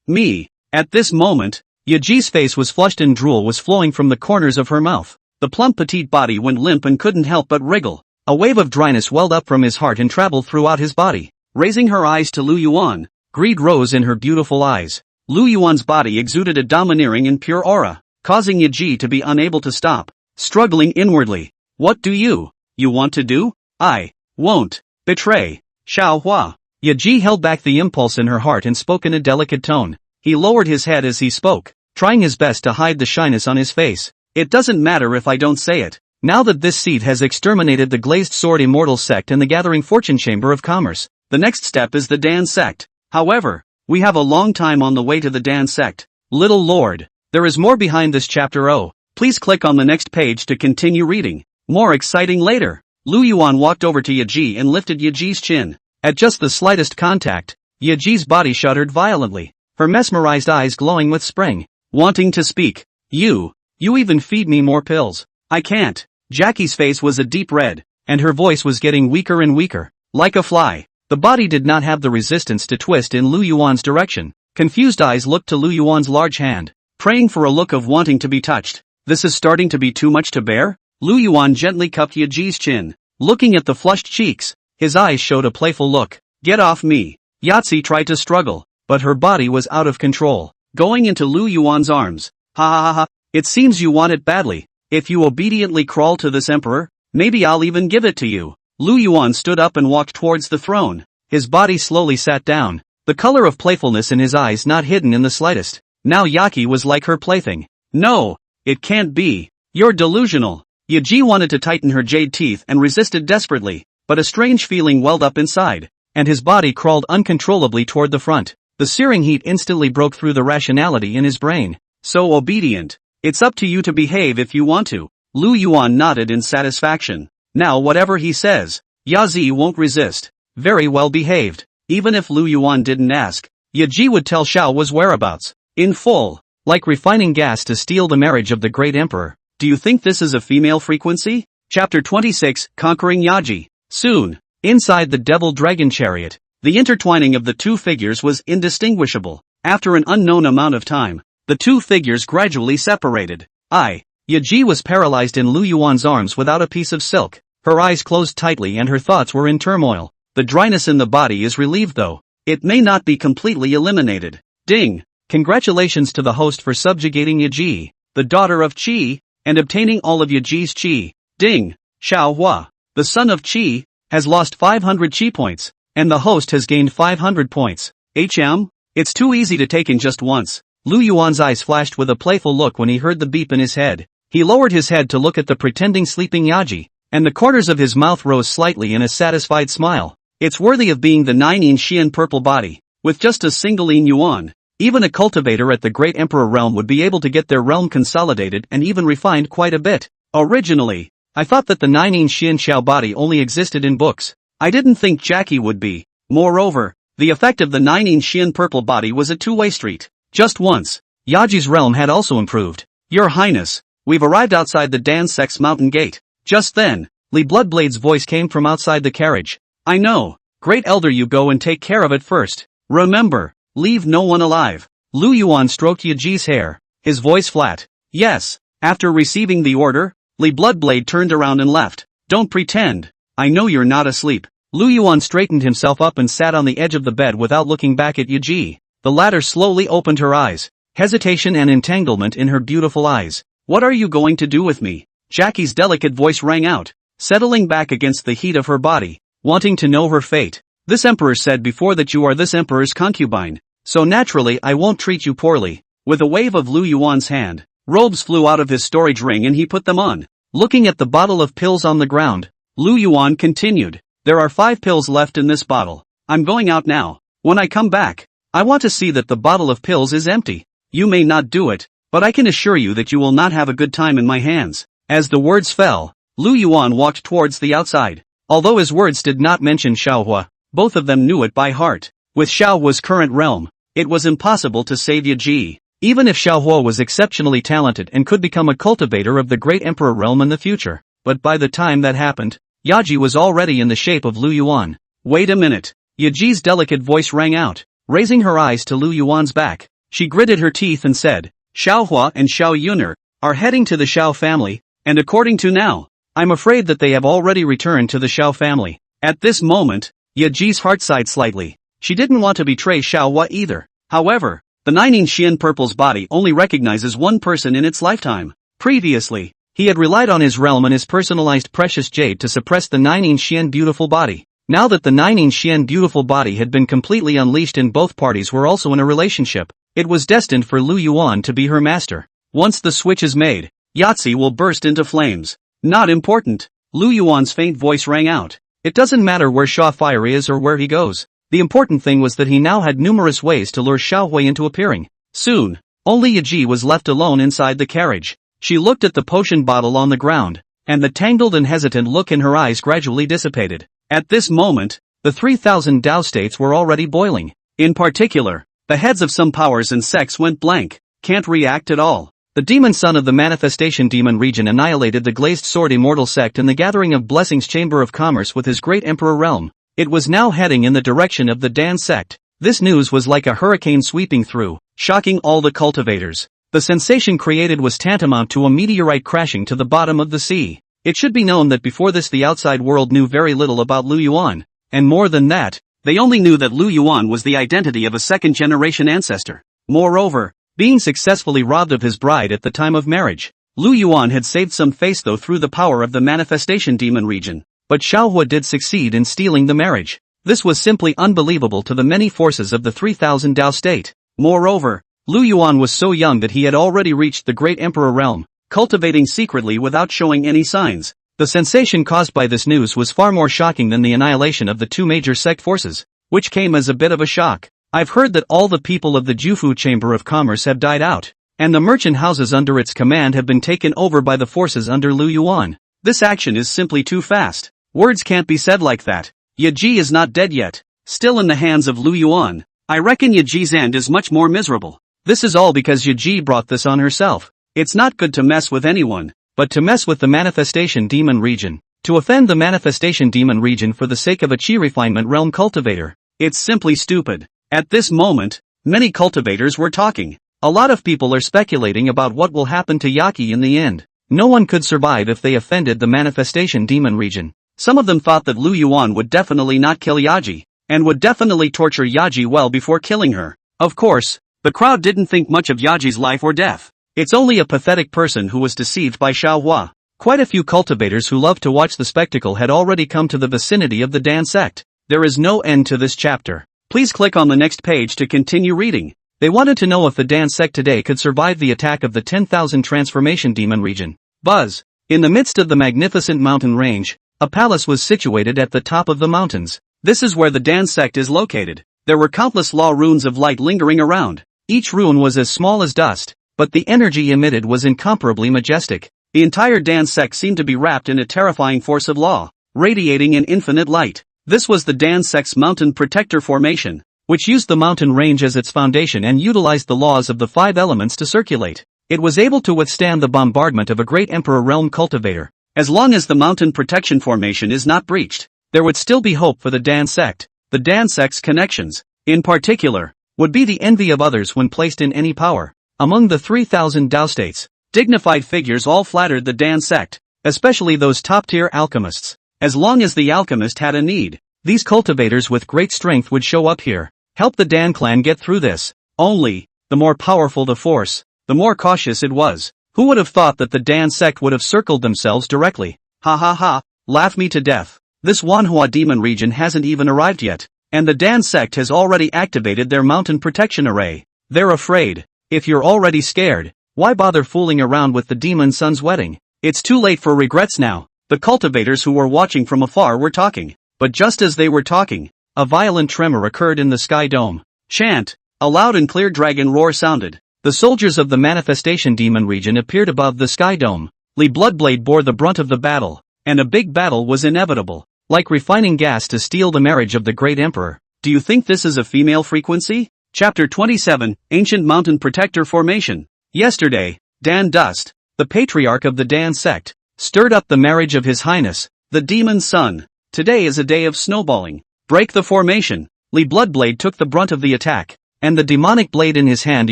Me. At this moment, Yaji's face was flushed and drool was flowing from the corners of her mouth. The plump petite body went limp and couldn't help but wriggle. A wave of dryness welled up from his heart and traveled throughout his body. Raising her eyes to Lu Yuan, greed rose in her beautiful eyes. Lu Yuan's body exuded a domineering and pure aura, causing Yaji to be unable to stop, struggling inwardly. What do you want to do? I won't betray Xiao Huo. Yaji held back the impulse in her heart and spoke in a delicate tone. He lowered his head as he spoke, trying his best to hide the shyness on his face. It doesn't matter if I don't say it. Now that this seat has exterminated the Glazed Sword Immortal Sect and the Gathering Fortune Chamber of Commerce, the next step is the Dan Sect. However, we have a long time on the way to the Dan Sect. Little Lord, there is more behind this chapter. Please click on the next page to continue reading. More exciting later. Lu Yuan walked over to Yaji and lifted Yaji's chin. At just the slightest contact, Yaji's body shuddered violently, her mesmerized eyes glowing with spring, wanting to speak. You even feed me more pills. I can't. Jackie's face was a deep red, and her voice was getting weaker and weaker. Like a fly, the body did not have the resistance to twist in Lu Yuan's direction. Confused eyes looked to Lu Yuan's large hand, praying for a look of wanting to be touched. This is starting to be too much to bear? Lu Yuan gently cupped Yaji's chin. Looking at the flushed cheeks, his eyes showed a playful look. Get off me. Yatsi tried to struggle, but her body was out of control. Going into Lu Yuan's arms. Ha ha ha ha, it seems you want it badly. If you obediently crawl to this emperor, maybe I'll even give it to you. Lu Yuan stood up and walked towards the throne. His body slowly sat down, the color of playfulness in his eyes not hidden in the slightest. Now Yaki was like her plaything. No, it can't be. You're delusional. Yaji wanted to tighten her jade teeth and resisted desperately, but a strange feeling welled up inside, and his body crawled uncontrollably toward the front. The searing heat instantly broke through the rationality in his brain. So obedient. It's up to you to behave if you want to. Lu Yuan nodded in satisfaction. Now whatever he says, Yazi won't resist. Very well behaved. Even if Lu Yuan didn't ask, Yaji would tell Xiao's whereabouts. In full. Like refining gas to steal the marriage of the great emperor. Do you think this is a female frequency? Chapter 26, Conquering Yaji. Soon, inside the devil dragon chariot, the intertwining of the two figures was indistinguishable. After an unknown amount of time, the two figures gradually separated. Yaji was paralyzed in Lu Yuan's arms without a piece of silk. Her eyes closed tightly and her thoughts were in turmoil. The dryness in the body is relieved though. It may not be completely eliminated. Ding! Congratulations to the host for subjugating Yaji, the daughter of Qi, and obtaining all of Yaji's Qi. Ding! Xiao Huo, the son of Qi, has lost 500 Qi points, and the host has gained 500 points. It's too easy to take in just once. Lu Yuan's eyes flashed with a playful look when he heard the beep in his head. He lowered his head to look at the pretending sleeping Yaji, and the corners of his mouth rose slightly in a satisfied smile. It's worthy of being the 9-in Xian purple body, with just a single in Yuan. Even a cultivator at the Great Emperor realm would be able to get their realm consolidated and even refined quite a bit. Originally, I thought that the 9-in Xian Xiao body only existed in books. I didn't think Jackie would be. Moreover, the effect of the 9-in Xian purple body was a two-way street. Just once, Yaji's realm had also improved. Your Highness, we've arrived outside the Dan Sect's mountain gate. Just then, Li Bloodblade's voice came from outside the carriage. I know. Great Elder, you go and take care of it first. Remember, leave no one alive. Lu Yuan stroked Yaji's hair, his voice flat. Yes. After receiving the order, Li Bloodblade turned around and left. Don't pretend. I know you're not asleep. Lu Yuan straightened himself up and sat on the edge of the bed without looking back at Yaji. The latter slowly opened her eyes, hesitation and entanglement in her beautiful eyes. What are you going to do with me? Jackie's delicate voice rang out, settling back against the heat of her body, wanting to know her fate. This emperor said before that you are this emperor's concubine, so naturally I won't treat you poorly. With a wave of Lu Yuan's hand, robes flew out of his storage ring and he put them on. Looking at the bottle of pills on the ground, Lu Yuan continued, there are 5 pills left in this bottle. I'm going out now. When I come back, I want to see that the bottle of pills is empty. You may not do it, but I can assure you that you will not have a good time in my hands. As the words fell, Lu Yuan walked towards the outside. Although his words did not mention Xiao Huo, both of them knew it by heart. With Xiao Huo's current realm, it was impossible to save Yaji. Even if Xiao Huo was exceptionally talented and could become a cultivator of the Great Emperor realm in the future, but by the time that happened, Yaji was already in the shape of Lu Yuan. Wait a minute. Yaji's delicate voice rang out, raising her eyes to Lu Yuan's back. She gritted her teeth and said, Xiao Huo and Xiao Yuner are heading to the Xiao family, and according to now, I'm afraid that they have already returned to the Xiao family. At this moment, Yaji's heart sighed slightly. She didn't want to betray Xiao Huo either. However, the 9-in Xian Purple's body only recognizes one person in its lifetime. Previously, he had relied on his realm and his personalized precious jade to suppress the 9-in Xian beautiful body. Now that the 9-in Xian beautiful body had been completely unleashed and both parties were also in a relationship, it was destined for Lu Yuan to be her master. Once the switch is made, Yahtzee will burst into flames. Not important. Lu Yuan's faint voice rang out. It doesn't matter where Sha Fire is or where he goes. The important thing was that he now had numerous ways to lure Xiao Hui into appearing. Soon, only Yaji was left alone inside the carriage. She looked at the potion bottle on the ground, and the tangled and hesitant look in her eyes gradually dissipated. At this moment, the 3,000 Dao states were already boiling. In particular, the heads of some powers and sects went blank, can't react at all. The demon son of the manifestation demon region annihilated the glazed sword immortal sect in the gathering of blessings chamber of commerce with his great emperor realm. It was now heading in the direction of the Dan Sect. This news was like a hurricane sweeping through, shocking all the cultivators. The sensation created was tantamount to a meteorite crashing to the bottom of the sea. It should be known that before this the outside world knew very little about Lu Yuan. And more than that, they only knew that Lu Yuan was the identity of a second-generation ancestor. Moreover, being successfully robbed of his bride at the time of marriage, Lu Yuan had saved some face though through the power of the manifestation demon region. But Xiao Huo did succeed in stealing the marriage. This was simply unbelievable to the many forces of the 3000 Dao state. Moreover, Lu Yuan was so young that he had already reached the great emperor realm, cultivating secretly without showing any signs. The sensation caused by this news was far more shocking than the annihilation of the two major sect forces, which came as a bit of a shock. I've heard that all the people of the Jufu Chamber of Commerce have died out, and the merchant houses under its command have been taken over by the forces under Lu Yuan. This action is simply too fast. Words can't be said like that. Yaji is not dead yet, still in the hands of Lu Yuan. I reckon Yaji's end is much more miserable. This is all because Yaji brought this on herself. It's not good to mess with anyone, but to mess with the manifestation demon region. To offend the manifestation demon region for the sake of a chi refinement realm cultivator. It's simply stupid. At this moment, many cultivators were talking. A lot of people are speculating about what will happen to Yaki in the end. No one could survive if they offended the manifestation demon region. Some of them thought that Lu Yuan would definitely not kill Yaji, and would definitely torture Yaji well before killing her. Of course, the crowd didn't think much of Yaji's life or death. It's only a pathetic person who was deceived by Xiao Huo. Quite a few cultivators who loved to watch the spectacle had already come to the vicinity of the Dan Sect. There is no end to this chapter. Please click on the next page to continue reading. They wanted to know if the Dan Sect today could survive the attack of the 10,000 transformation demon region. Buzz. In the midst of the magnificent mountain range, a palace was situated at the top of the mountains. This is where the Dan Sect is located. There were countless law runes of light lingering around. Each rune was as small as dust, but the energy emitted was incomparably majestic. The entire Dan Sect seemed to be wrapped in a terrifying force of law, radiating an infinite light. This was the Dan Sect's mountain protector formation, which used the mountain range as its foundation and utilized the laws of the 5 elements to circulate. It was able to withstand the bombardment of a great emperor realm cultivator. As long as the mountain protection formation is not breached, there would still be hope for the Dan Sect. The Dan Sect's connections, in particular, would be the envy of others when placed in any power. Among the 3000 Dao states, dignified figures all flattered the Dan Sect, especially those top-tier alchemists. As long as the alchemist had a need, these cultivators with great strength would show up here, help the Dan clan get through this. Only, the more powerful the force, the more cautious it was. Who would have thought that the Dan Sect would have circled themselves directly? Ha ha ha, laugh me to death. This Manhwa demon region hasn't even arrived yet, and the Dan Sect has already activated their mountain protection array. They're afraid. If you're already scared, why bother fooling around with the demon son's wedding? It's too late for regrets now. The cultivators who were watching from afar were talking, but just as they were talking, a violent tremor occurred in the sky dome. Chant! A loud and clear dragon roar sounded. The soldiers of the manifestation demon region appeared above the sky dome. Li Bloodblade bore the brunt of the battle, and a big battle was inevitable, like refining gas to steal the marriage of the great emperor. Do you think this is a female frequency? Chapter 27, Ancient Mountain Protector Formation. Yesterday, Dan Dust, the patriarch of the Dan Sect, stirred up the marriage of His Highness, the Demon Son. Today is a day of snowballing. Break the formation. Li Bloodblade took the brunt of the attack, and the demonic blade in his hand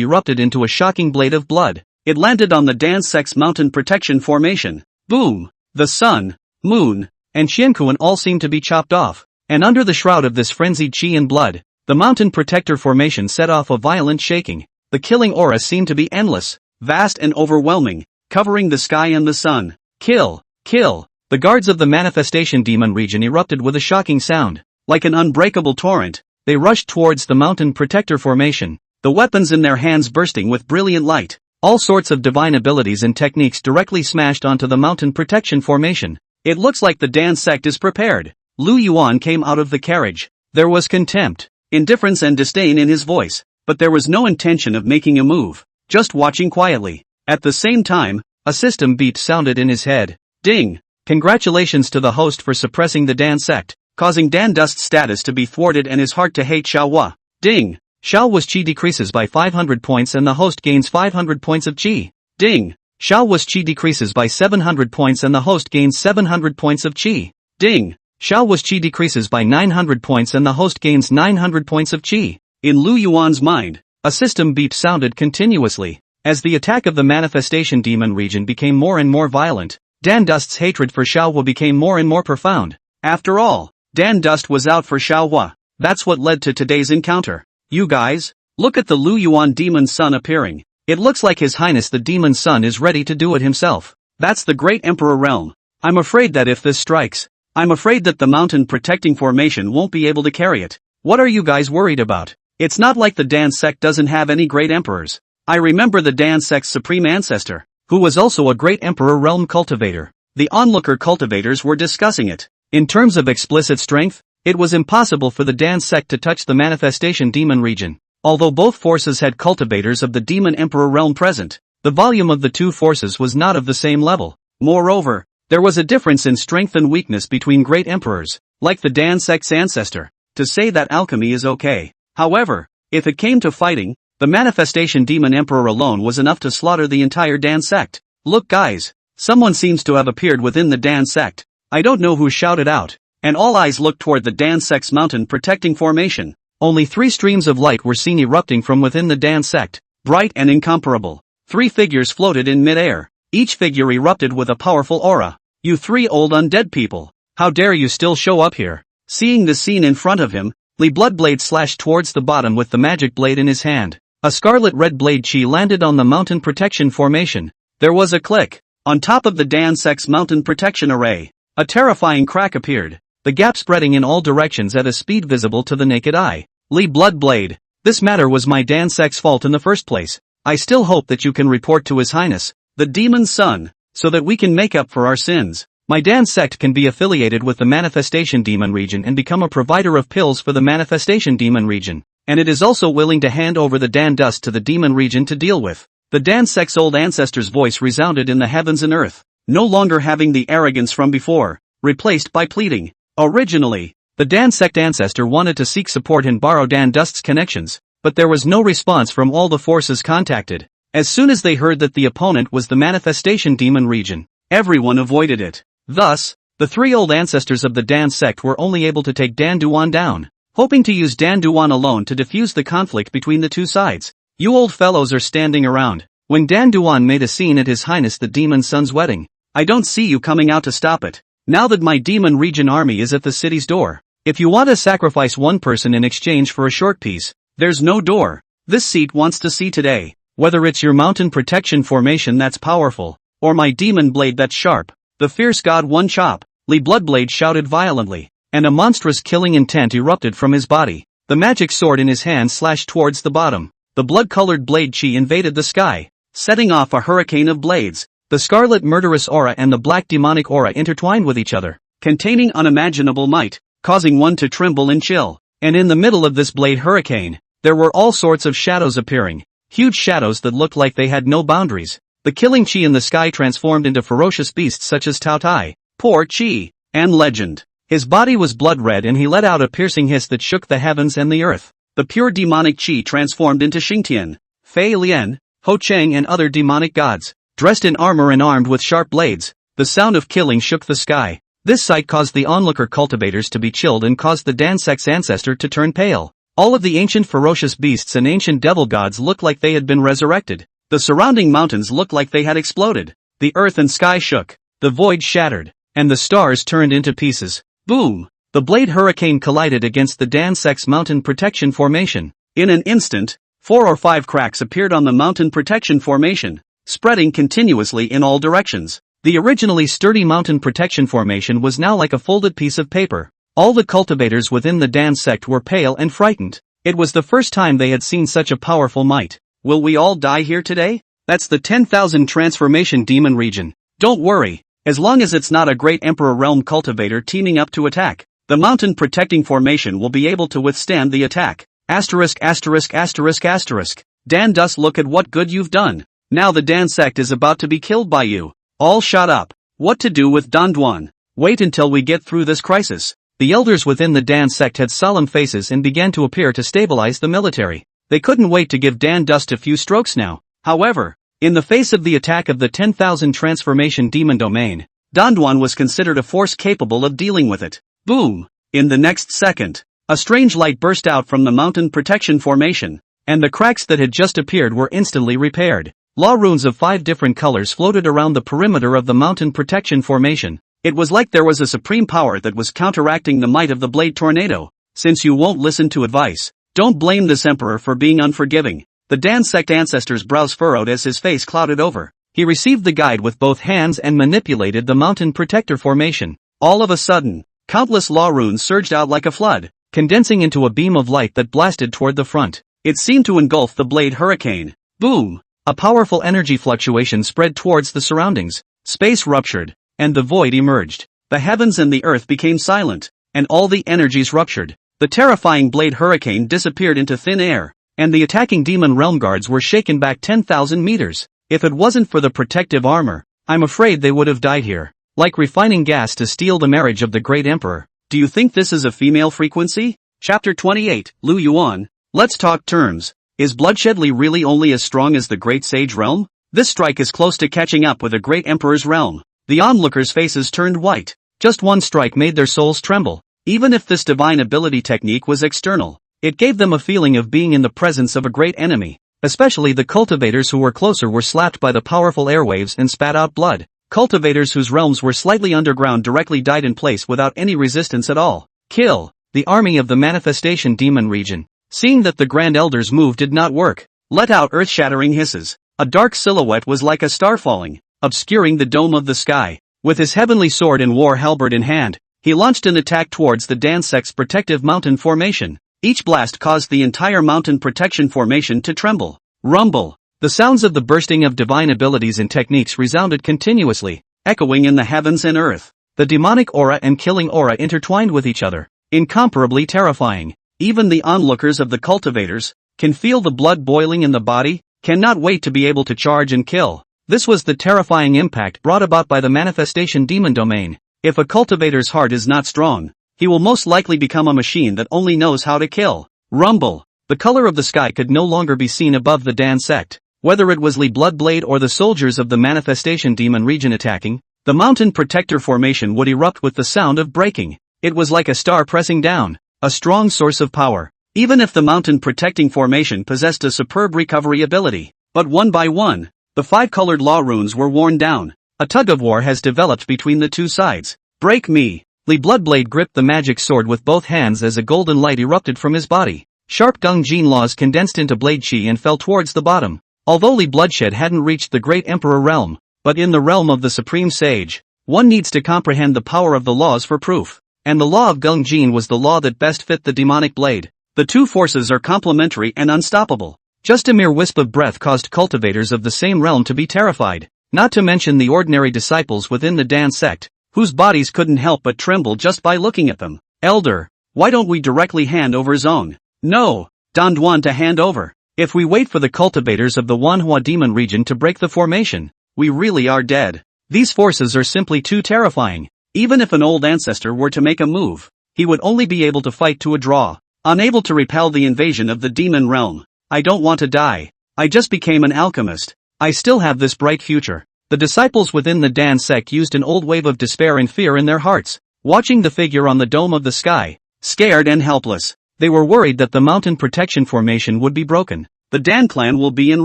erupted into a shocking blade of blood. It landed on the Dan Sect's mountain protection formation. Boom! The sun, moon, and Xiankuan all seemed to be chopped off, and under the shroud of this frenzied chi and blood, the mountain protector formation set off a violent shaking. The killing aura seemed to be endless, vast and overwhelming, covering the sky and the sun. Kill! Kill! The guards of the manifestation demon region erupted with a shocking sound. Like an unbreakable torrent, they rushed towards the mountain protector formation, the weapons in their hands bursting with brilliant light. All sorts of divine abilities and techniques directly smashed onto the mountain protection formation. It looks like the Dan Sect is prepared. Lu Yuan came out of the carriage. There was contempt, indifference and disdain in his voice, but there was no intention of making a move, just watching quietly. At the same time, a system beep sounded in his head. Ding! Congratulations to the host for suppressing the Dan Sect, causing Dan Dust's status to be thwarted and his heart to hate Xiao Huo. Ding! Xiao Huo's chi decreases by 500 points and the host gains 500 points of chi. Ding. Xiao Huo's chi decreases by 700 points and the host gains 700 points of chi. Ding. Xiao Huo's chi decreases by 900 points and the host gains 900 points of chi. In Lu Yuan's mind, a system beep sounded continuously. As the attack of the manifestation demon region became more and more violent, Dan Dust's hatred for Xiao Huo became more and more profound. After all, Dan Dust was out for Xiao Huo. That's what led to today's encounter. You guys, look at the Lu Yuan demon son appearing. It looks like His Highness the demon son is ready to do it himself. That's the great emperor realm. I'm afraid that if this strikes, I'm afraid that the mountain protecting formation won't be able to carry it. What are you guys worried about? It's not like the Dan Sect doesn't have any great emperors. I remember the Dan Sect's supreme ancestor, who was also a great emperor realm cultivator. The onlooker cultivators were discussing it. In terms of explicit strength, it was impossible for the Dan Sect to touch the manifestation demon region. Although both forces had cultivators of the demon emperor realm present, the volume of the two forces was not of the same level. Moreover, there was a difference in strength and weakness between great emperors, like the Dan Sect's ancestor. To say that alchemy is okay. However, if it came to fighting, the manifestation demon emperor alone was enough to slaughter the entire Dan Sect. Look guys, someone seems to have appeared within the Dan Sect. I don't know who shouted out, and all eyes looked toward the Dan Sect's mountain protecting formation. Only 3 streams of light were seen erupting from within the Dan Sect, bright and incomparable. 3 figures floated in midair. Each figure erupted with a powerful aura. You 3 old undead people, how dare you still show up here? Seeing the scene in front of him, Li Bloodblade slashed towards the bottom with the magic blade in his hand. A scarlet-red blade chi landed on the mountain protection formation. There was a click. On top of the Dan Sect's mountain protection array, a terrifying crack appeared, the gap spreading in all directions at a speed visible to the naked eye. Li Bloodblade, this matter was my Dan Sect's fault in the first place. I still hope that you can report to His Highness, the Demon Son, so that we can make up for our sins. My Dan Sect can be affiliated with the Manifestation Demon region and become a provider of pills for the Manifestation Demon region, and it is also willing to hand over the Dan Dust to the Demon region to deal with. The Dan Sect's old ancestor's voice resounded in the heavens and earth, no longer having the arrogance from before, replaced by pleading. Originally, the Dan Sect ancestor wanted to seek support and borrow Dan Dust's connections, but there was no response from all the forces contacted. As soon as they heard that the opponent was the Manifestation Demon region, everyone avoided it. Thus, the 3 old ancestors of the Dan Sect were only able to take Dan Duan down, hoping to use Dan Duan alone to defuse the conflict between the two sides. You old fellows are standing around. When Dan Duan made a scene at His Highness the Demon Son's wedding, I don't see you coming out to stop it. Now that my demon region army is at the city's door, if you want to sacrifice one person in exchange for a short peace, there's no door. This seat wants to see today, whether it's your mountain protection formation that's powerful, or my demon blade that's sharp. The fierce god one chop, Li Bloodblade shouted violently, and a monstrous killing intent erupted from his body. The magic sword in his hand slashed towards the bottom. The blood-colored blade chi invaded the sky, setting off a hurricane of blades. The scarlet murderous aura and the black demonic aura intertwined with each other, containing unimaginable might, causing one to tremble and chill. And in the middle of this blade hurricane, there were all sorts of shadows appearing, huge shadows that looked like they had no boundaries. The killing chi in the sky transformed into ferocious beasts such as Tao Tai, Poor Chi, and Legend. His body was blood red and he let out a piercing hiss that shook the heavens and the earth. The pure demonic chi transformed into Xingtian, Fei Lian, Ho Cheng and other demonic gods, dressed in armor and armed with sharp blades. The sound of killing shook the sky. This sight caused the onlooker cultivators to be chilled and caused the Dan Sect's ancestor to turn pale. All of the ancient ferocious beasts and ancient devil gods looked like they had been resurrected. The surrounding mountains looked like they had exploded. The earth and sky shook, the void shattered, and the stars turned into pieces. Boom! The blade hurricane collided against the Dan Sect's mountain protection formation. In an instant, 4 or 5 cracks appeared on the mountain protection formation, spreading continuously in all directions. The originally sturdy mountain protection formation was now like a folded piece of paper. All the cultivators within the Dan Sect were pale and frightened. It was the first time they had seen such a powerful might. Will we all die here today? That's the 10,000 transformation demon region. Don't worry, as long as it's not a great emperor realm cultivator teaming up to attack, the mountain protecting formation will be able to withstand the attack. Asterisk asterisk asterisk asterisk. Dan Dust, look at what good you've done. Now the Dan Sect is about to be killed by you. All shut up. What to do with Dan Duan? Wait until we get through this crisis. The elders within the Dan Sect had solemn faces and began to appear to stabilize the military. They couldn't wait to give Dan Dust a few strokes now. However, In the face of the attack of the 10,000 transformation demon domain, Danduan was considered a force capable of dealing with it. Boom! In the next second, a strange light burst out from the mountain protection formation, and the cracks that had just appeared were instantly repaired. Law runes of 5 different colors floated around the perimeter of the mountain protection formation. It was like there was a supreme power that was counteracting the might of the blade tornado. Since you won't listen to advice, don't blame this emperor for being unforgiving. The Dan Sect ancestor's brows furrowed as his face clouded over. He received the guide with both hands and manipulated the mountain protector formation. All of a sudden, countless law runes surged out like a flood, condensing into a beam of light that blasted toward the front. It seemed to engulf the blade hurricane. Boom! A powerful energy fluctuation spread towards the surroundings. Space ruptured, and the void emerged. The heavens and the earth became silent, and all the energies ruptured. The terrifying blade hurricane disappeared into thin air, and the attacking demon realm guards were shaken back 10,000 meters. If it wasn't for the protective armor, I'm afraid they would have died here. Like refining gas to steal the marriage of the great emperor. Do you think this is a female frequency? Chapter 28, Lu Yuan. Let's talk terms. Is Bloodshedly really only as strong as the Great Sage realm? This strike is close to catching up with the Great Emperor's realm. The onlookers' faces turned white. Just one strike made their souls tremble. Even if this divine ability technique was external, it gave them a feeling of being in the presence of a great enemy. Especially the cultivators who were closer were slapped by the powerful airwaves and spat out blood. Cultivators whose realms were slightly underground directly died in place without any resistance at all. Kill! The army of the manifestation demon region, seeing that the Grand Elder's move did not work, let out earth-shattering hisses. A dark silhouette was like a star falling, obscuring the dome of the sky. With his heavenly sword and war halberd in hand, he launched an attack towards the Dan Sect's protective mountain formation. Each blast caused the entire mountain protection formation to tremble. Rumble! The sounds of the bursting of divine abilities and techniques resounded continuously, echoing in the heavens and earth. The demonic aura and killing aura intertwined with each other, incomparably terrifying. Even the onlookers of the cultivators can feel the blood boiling in the body, cannot wait to be able to charge and kill. This was the terrifying impact brought about by the manifestation demon domain. If a cultivator's heart is not strong, he will most likely become a machine that only knows how to kill. Rumble! The color of the sky could no longer be seen above the Dan Sect. Whether it was Li Bloodblade or the soldiers of the manifestation demon region attacking, the mountain protector formation would erupt with the sound of breaking. It was like a star pressing down, a strong source of power. Even if the mountain protecting formation possessed a superb recovery ability. But one by one, the 5 colored law runes were worn down. A tug-of-war has developed between the two sides. Break me! Li Bloodblade gripped the magic sword with both hands as a golden light erupted from his body. Sharp Gung-Jin laws condensed into blade chi and fell towards the bottom. Although Li Bloodshed hadn't reached the Great Emperor realm, but in the realm of the Supreme Sage, one needs to comprehend the power of the laws for proof. And the law of Gung-Jin was the law that best fit the demonic blade. The two forces are complementary and unstoppable. Just a mere wisp of breath caused cultivators of the same realm to be terrified, not to mention the ordinary disciples within the Dan Sect, whose bodies couldn't help but tremble just by looking at them. Elder, why don't we directly hand over Zong? No, Danduan to hand over. If we wait for the cultivators of the Manhwa demon region to break the formation, we really are dead. These forces are simply too terrifying. Even if an old ancestor were to make a move, he would only be able to fight to a draw, unable to repel the invasion of the demon realm. I don't want to die. I just became an alchemist. I still have this bright future. The disciples within the Dan Sect used an old wave of despair and fear in their hearts, watching the figure on the dome of the sky, scared and helpless. They were worried that the mountain protection formation would be broken. The Dan clan will be in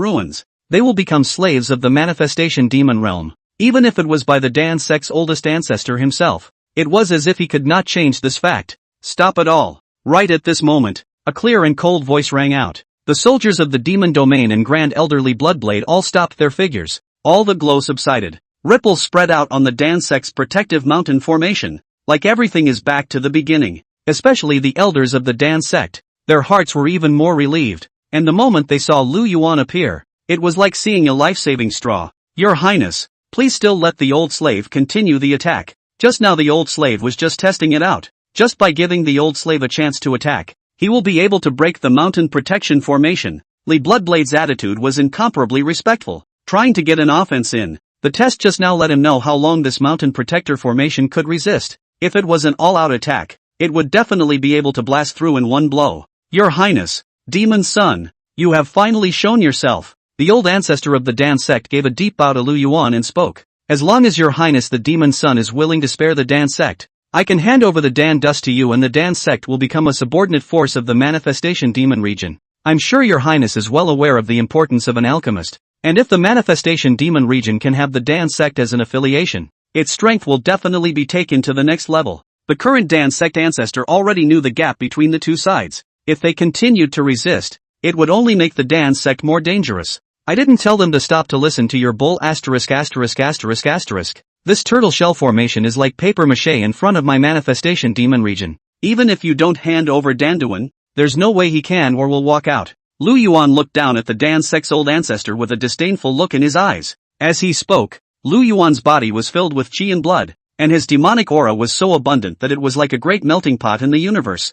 ruins. They will become slaves of the manifestation demon realm. Even if it was by the Dan Sect's oldest ancestor himself, it was as if he could not change this fact. Stop it all. Right at this moment, a clear and cold voice rang out. The soldiers of the demon domain and Grand Elderly Bloodblade all stopped their figures. All the glow subsided. Ripples spread out on the Dan Sect's protective mountain formation, like everything is back to the beginning. Especially the elders of the Dan Sect. Their hearts were even more relieved, and the moment they saw Lu Yuan appear, it was like seeing a life-saving straw. Your Highness, please still let the old slave continue the attack. Just now the old slave was just testing it out. Just by giving the old slave a chance to attack, he will be able to break the mountain protection formation. Li Bloodblade's attitude was incomparably respectful, trying to get an offense in. The test just now let him know how long this mountain protector formation could resist. If it was an all-out attack, it would definitely be able to blast through in one blow. Your Highness, Demon Son, you have finally shown yourself. The old ancestor of the Dan Sect gave a deep bow to Lu Yuan and spoke. As long as your highness the demon son is willing to spare the Dan Sect, I can hand over the Dan dust to you and the Dan Sect will become a subordinate force of the manifestation demon region. I'm sure your highness is well aware of the importance of an alchemist, and if the manifestation demon region can have the Dan Sect as an affiliation, its strength will definitely be taken to the next level. The current Dan Sect ancestor already knew the gap between the two sides. If they continued to resist, it would only make the Dan Sect more dangerous. I didn't tell them to stop to listen to your bull ********. This turtle shell formation is like paper mache in front of my manifestation demon region. Even if you don't hand over Danduan, there's no way he can or will walk out. Lu Yuan looked down at the Dan Sect's old ancestor with a disdainful look in his eyes. As he spoke, Lu Yuan's body was filled with chi and blood, and his demonic aura was so abundant that it was like a great melting pot in the universe.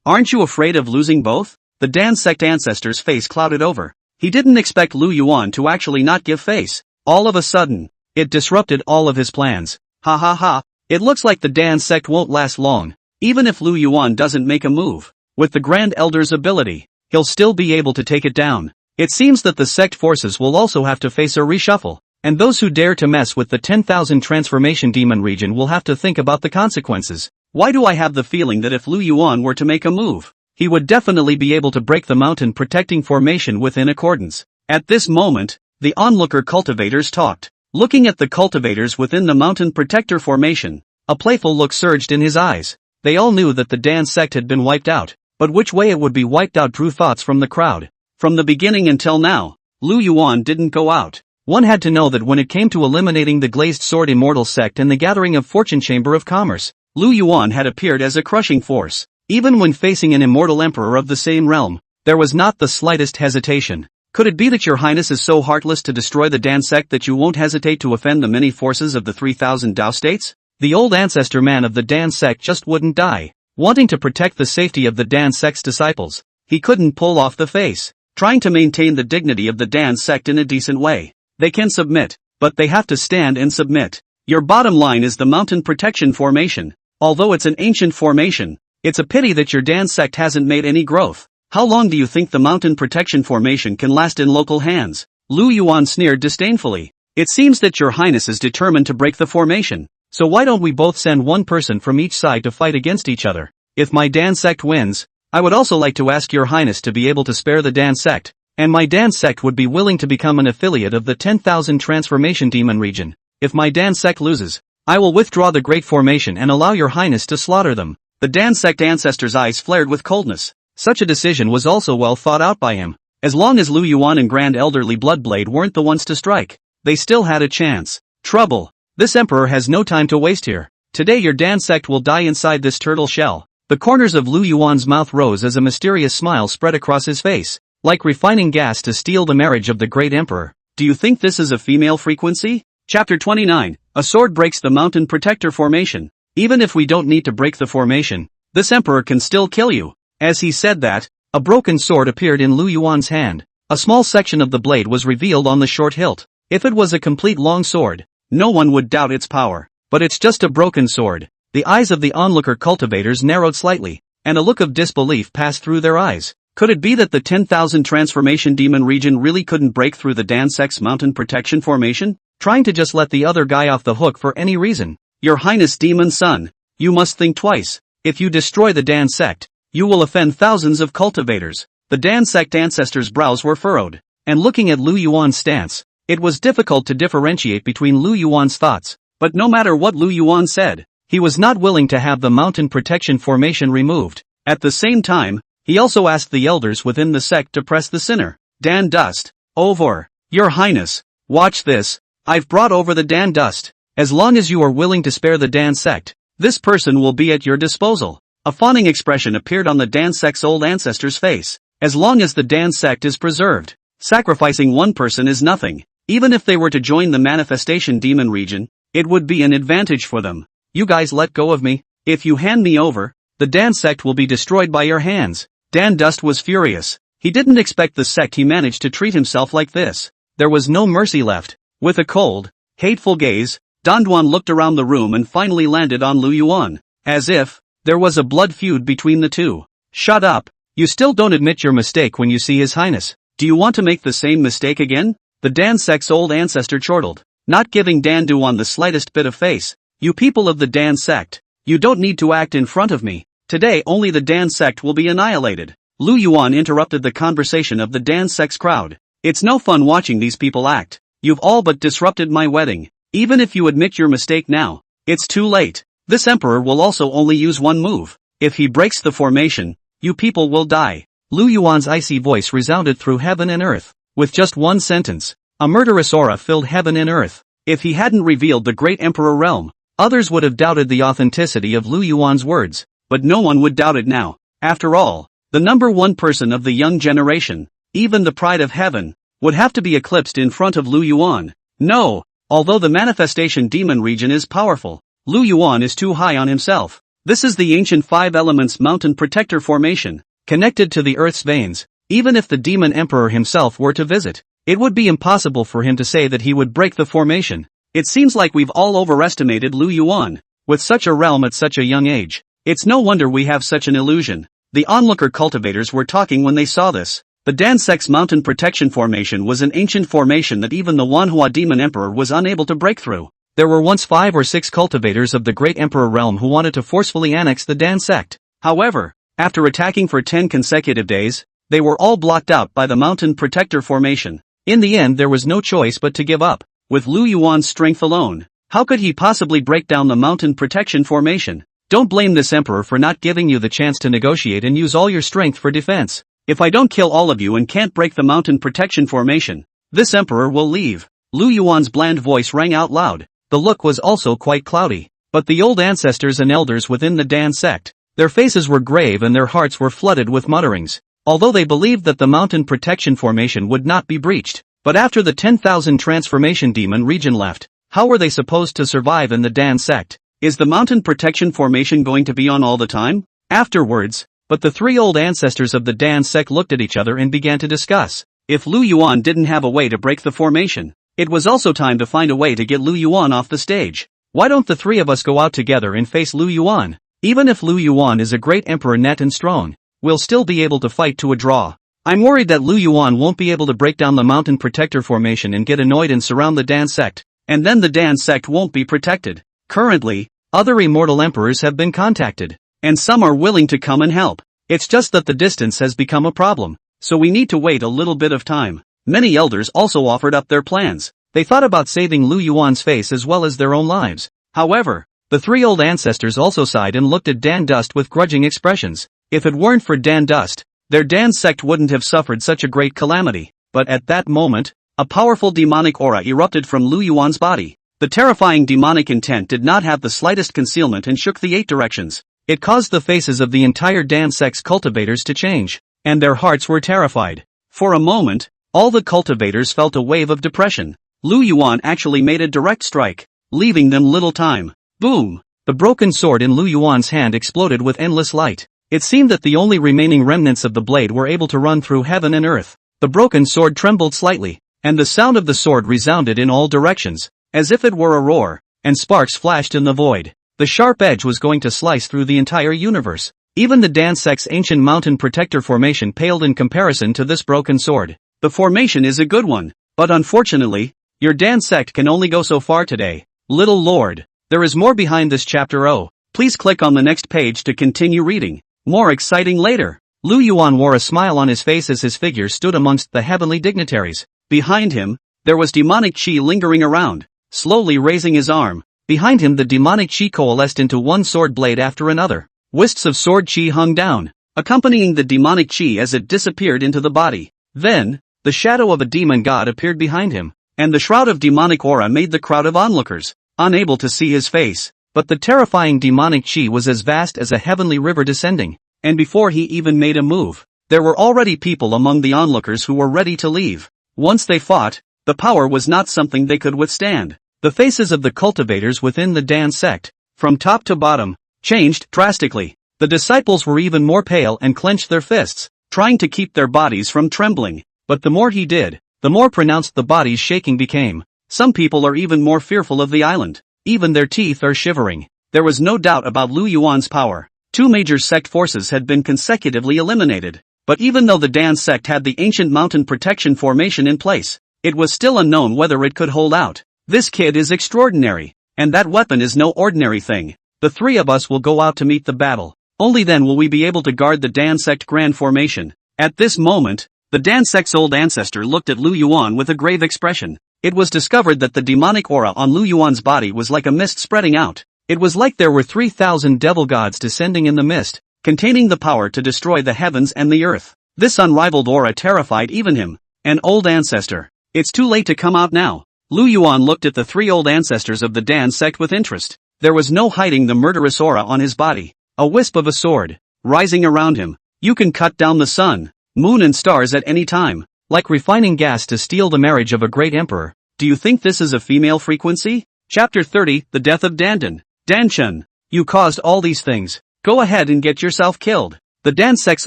Aren't you afraid of losing both? The Dan Sect ancestor's face clouded over. He didn't expect Lu Yuan to actually not give face. All of a sudden, it disrupted all of his plans. Ha ha ha, it looks like the Dan Sect won't last long. Even if Lu Yuan doesn't make a move, with the Grand Elder's ability, he'll still be able to take it down. It seems that the sect forces will also have to face a reshuffle, and those who dare to mess with the 10,000 transformation demon region will have to think about the consequences. Why do I have the feeling that if Lu Yuan were to make a move, he would definitely be able to break the mountain protecting formation within accordance? At this moment, the onlooker cultivators talked. Looking at the cultivators within the mountain protector formation, a playful look surged in his eyes. They all knew that the Dan Sect had been wiped out, but which way it would be wiped out drew thoughts from the crowd. From the beginning until now, Lu Yuan didn't go out. One had to know that when it came to eliminating the Glazed Sword Immortal Sect and the gathering of Fortune Chamber of Commerce, Lu Yuan had appeared as a crushing force. Even when facing an immortal emperor of the same realm, there was not the slightest hesitation. Could it be that your highness is so heartless to destroy the Dan Sect that you won't hesitate to offend the many forces of the 3,000 Dao states? The old ancestor man of the Dan Sect just wouldn't die. Wanting to protect the safety of the Dan Sect's disciples, he couldn't pull off the face, trying to maintain the dignity of the Dan Sect in a decent way. They can submit, but they have to stand and submit. Your bottom line is the mountain protection formation. Although it's an ancient formation, it's a pity that your Dan Sect hasn't made any growth. How long do you think the mountain protection formation can last in local hands? Lu Yuan sneered disdainfully. It seems that your highness is determined to break the formation. So why don't we both send one person from each side to fight against each other? If my Dan Sect wins, I would also like to ask your highness to be able to spare the Dan Sect, and my Dan Sect would be willing to become an affiliate of the 10,000 transformation demon region. If my Dan Sect loses, I will withdraw the great formation and allow your highness to slaughter them. The Dan Sect ancestor's eyes flared with coldness. Such a decision was also well thought out by him. As long as Lu Yuan and Grand Elderly Bloodblade weren't the ones to strike, they still had a chance. Trouble. This emperor has no time to waste here. Today your Dan Sect will die inside this turtle shell. The corners of Lu Yuan's mouth rose as a mysterious smile spread across his face, like refining gas to steal the marriage of the great emperor. Do you think this is a female frequency? Chapter 29. A sword breaks the mountain protector formation. Even if we don't need to break the formation, this emperor can still kill you. As he said that, a broken sword appeared in Lu Yuan's hand. A small section of the blade was revealed on the short hilt. If it was a complete long sword, no one would doubt its power. But it's just a broken sword. The eyes of the onlooker cultivators narrowed slightly, and a look of disbelief passed through their eyes. Could it be that the 10,000 transformation demon region really couldn't break through the Dan Sect's mountain protection formation? Trying to just let the other guy off the hook for any reason? Your highness demon son, you must think twice. If you destroy the Dan Sect, you will offend thousands of cultivators. The Dan Sect ancestors' brows were furrowed, and looking at Lu Yuan's stance, it was difficult to differentiate between Lu Yuan's thoughts. But no matter what Lu Yuan said, he was not willing to have the mountain protection formation removed. At the same time, he also asked the elders within the sect to press the sinner. Dan Dust. Over. Your highness, watch this. I've brought over the Dan Dust. As long as you are willing to spare the Dan Sect, this person will be at your disposal. A fawning expression appeared on the Dan Sect's old ancestor's face. As long as the Dan Sect is preserved, sacrificing one person is nothing. Even if they were to join the manifestation demon region, it would be an advantage for them. You guys let go of me. If you hand me over, the Dan Sect will be destroyed by your hands. Dan Dust was furious. He didn't expect the sect he managed to treat himself like this. There was no mercy left. With a cold, hateful gaze, Danduan looked around the room and finally landed on Lu Yuan, as if there was a blood feud between the two. Shut up. You still don't admit your mistake when you see his highness. Do you want to make the same mistake again? The Dan Sect's old ancestor chortled, not giving Dan Yuan the slightest bit of face. You people of the Dan Sect, you don't need to act in front of me. Today only the Dan Sect will be annihilated. Lu Yuan interrupted the conversation of the Dan Sect's crowd. It's no fun watching these people act. You've all but disrupted my wedding. Even if you admit your mistake now, it's too late. This emperor will also only use one move. If he breaks the formation, you people will die. Lu Yuan's icy voice resounded through heaven and earth. With just one sentence, a murderous aura filled heaven and earth. If he hadn't revealed the great emperor realm, others would have doubted the authenticity of Lu Yuan's words, but no one would doubt it now. After all, the number one person of the young generation, even the pride of heaven, would have to be eclipsed in front of Lu Yuan. No, although the manifestation demon region is powerful, Lu Yuan is too high on himself. This is the ancient five elements mountain protector formation, connected to the earth's veins. Even if the demon emperor himself were to visit, it would be impossible for him to say that he would break the formation. It seems like we've all overestimated Lu Yuan. With such a realm at such a young age, it's no wonder we have such an illusion. The onlooker cultivators were talking when they saw this. The Dan Sect's mountain protection formation was an ancient formation that even the Manhwa demon emperor was unable to break through. There were once 5 or 6 cultivators of the great emperor realm who wanted to forcefully annex the Dan Sect. However, after attacking for 10 consecutive days, they were all blocked out by the mountain protector formation. In the end there was no choice but to give up. With Lu Yuan's strength alone, how could he possibly break down the mountain protection formation? Don't blame this emperor for not giving you the chance to negotiate and use all your strength for defense. If I don't kill all of you and can't break the mountain protection formation, this emperor will leave. Lu Yuan's bland voice rang out loud. The look was also quite cloudy. But the old ancestors and elders within the Dan Sect, their faces were grave and their hearts were flooded with mutterings. Although they believed that the mountain protection formation would not be breached, but after the 10,000 transformation demon region left, how were they supposed to survive in the Dan Sect? Is the mountain protection formation going to be on all the time? Afterwards, but the 3 old ancestors of the Dan Sect looked at each other and began to discuss. If Lu Yuan didn't have a way to break the formation, it was also time to find a way to get Lu Yuan off the stage. Why don't the 3 of us go out together and face Lu Yuan? Even if Lu Yuan is a great emperor net and strong, we'll still be able to fight to a draw. I'm worried that Lu Yuan won't be able to break down the mountain protector formation and get annoyed and surround the Dan Sect, and then the Dan Sect won't be protected. Currently, other immortal emperors have been contacted, and some are willing to come and help. It's just that the distance has become a problem, so we need to wait a little bit of time. Many elders also offered up their plans. They thought about saving Lu Yuan's face as well as their own lives. However, the 3 old ancestors also sighed and looked at Dan Dust with grudging expressions. If it weren't for Dan Dust, their Dan Sect wouldn't have suffered such a great calamity. But at that moment, a powerful demonic aura erupted from Lu Yuan's body. The terrifying demonic intent did not have the slightest concealment and shook the 8 directions. It caused the faces of the entire Dan Sect's cultivators to change, and their hearts were terrified. For a moment, all the cultivators felt a wave of depression. Lu Yuan actually made a direct strike, leaving them little time. Boom! The broken sword in Lu Yuan's hand exploded with endless light. It seemed that the only remaining remnants of the blade were able to run through heaven and earth. The broken sword trembled slightly, and the sound of the sword resounded in all directions, as if it were a roar, and sparks flashed in the void. The sharp edge was going to slice through the entire universe. Even the Dan Sect's ancient mountain protector formation paled in comparison to this broken sword. The formation is a good one, but unfortunately, your Dan Sect can only go so far today. Little Lord, there is more behind this chapter. Please click on the next page to continue reading. More exciting later. Lu Yuan wore a smile on his face as his figure stood amongst the heavenly dignitaries. Behind him, there was demonic chi lingering around, slowly raising his arm. Behind him the demonic chi coalesced into one sword blade after another. Wisps of sword chi hung down, accompanying the demonic chi as it disappeared into the body. Then, the shadow of a demon god appeared behind him, and the shroud of demonic aura made the crowd of onlookers unable to see his face. But the terrifying demonic chi was as vast as a heavenly river descending, and before he even made a move, there were already people among the onlookers who were ready to leave. Once they fought, the power was not something they could withstand. The faces of the cultivators within the Dan Sect, from top to bottom, changed drastically. The disciples were even more pale and clenched their fists, trying to keep their bodies from trembling. But the more he did, the more pronounced the body's shaking became. Some people are even more fearful of the island. Even their teeth are shivering. There was no doubt about Lu Yuan's power. 2 major sect forces had been consecutively eliminated. But even though the Dan Sect had the ancient mountain protection formation in place, it was still unknown whether it could hold out. This kid is extraordinary, and that weapon is no ordinary thing. The three of us will go out to meet the battle. Only then will we be able to guard the Dan Sect Grand Formation. At this moment, the Dan Sect's old ancestor looked at Lu Yuan with a grave expression. It was discovered that the demonic aura on Lu Yuan's body was like a mist spreading out. It was like there were 3,000 devil gods descending in the mist, containing the power to destroy the heavens and the earth. This unrivaled aura terrified even him, an old ancestor. It's too late to come out now. Lu Yuan looked at the three old ancestors of the Dan Sect with interest. There was no hiding the murderous aura on his body. A wisp of a sword, rising around him. You can cut down the sun, moon and stars at any time, like refining gas to steal the marriage of a great emperor. Do you think this is a female frequency? Chapter 30, The Death of Dandan. Danchun, you caused all these things. Go ahead and get yourself killed. The Dan Sect's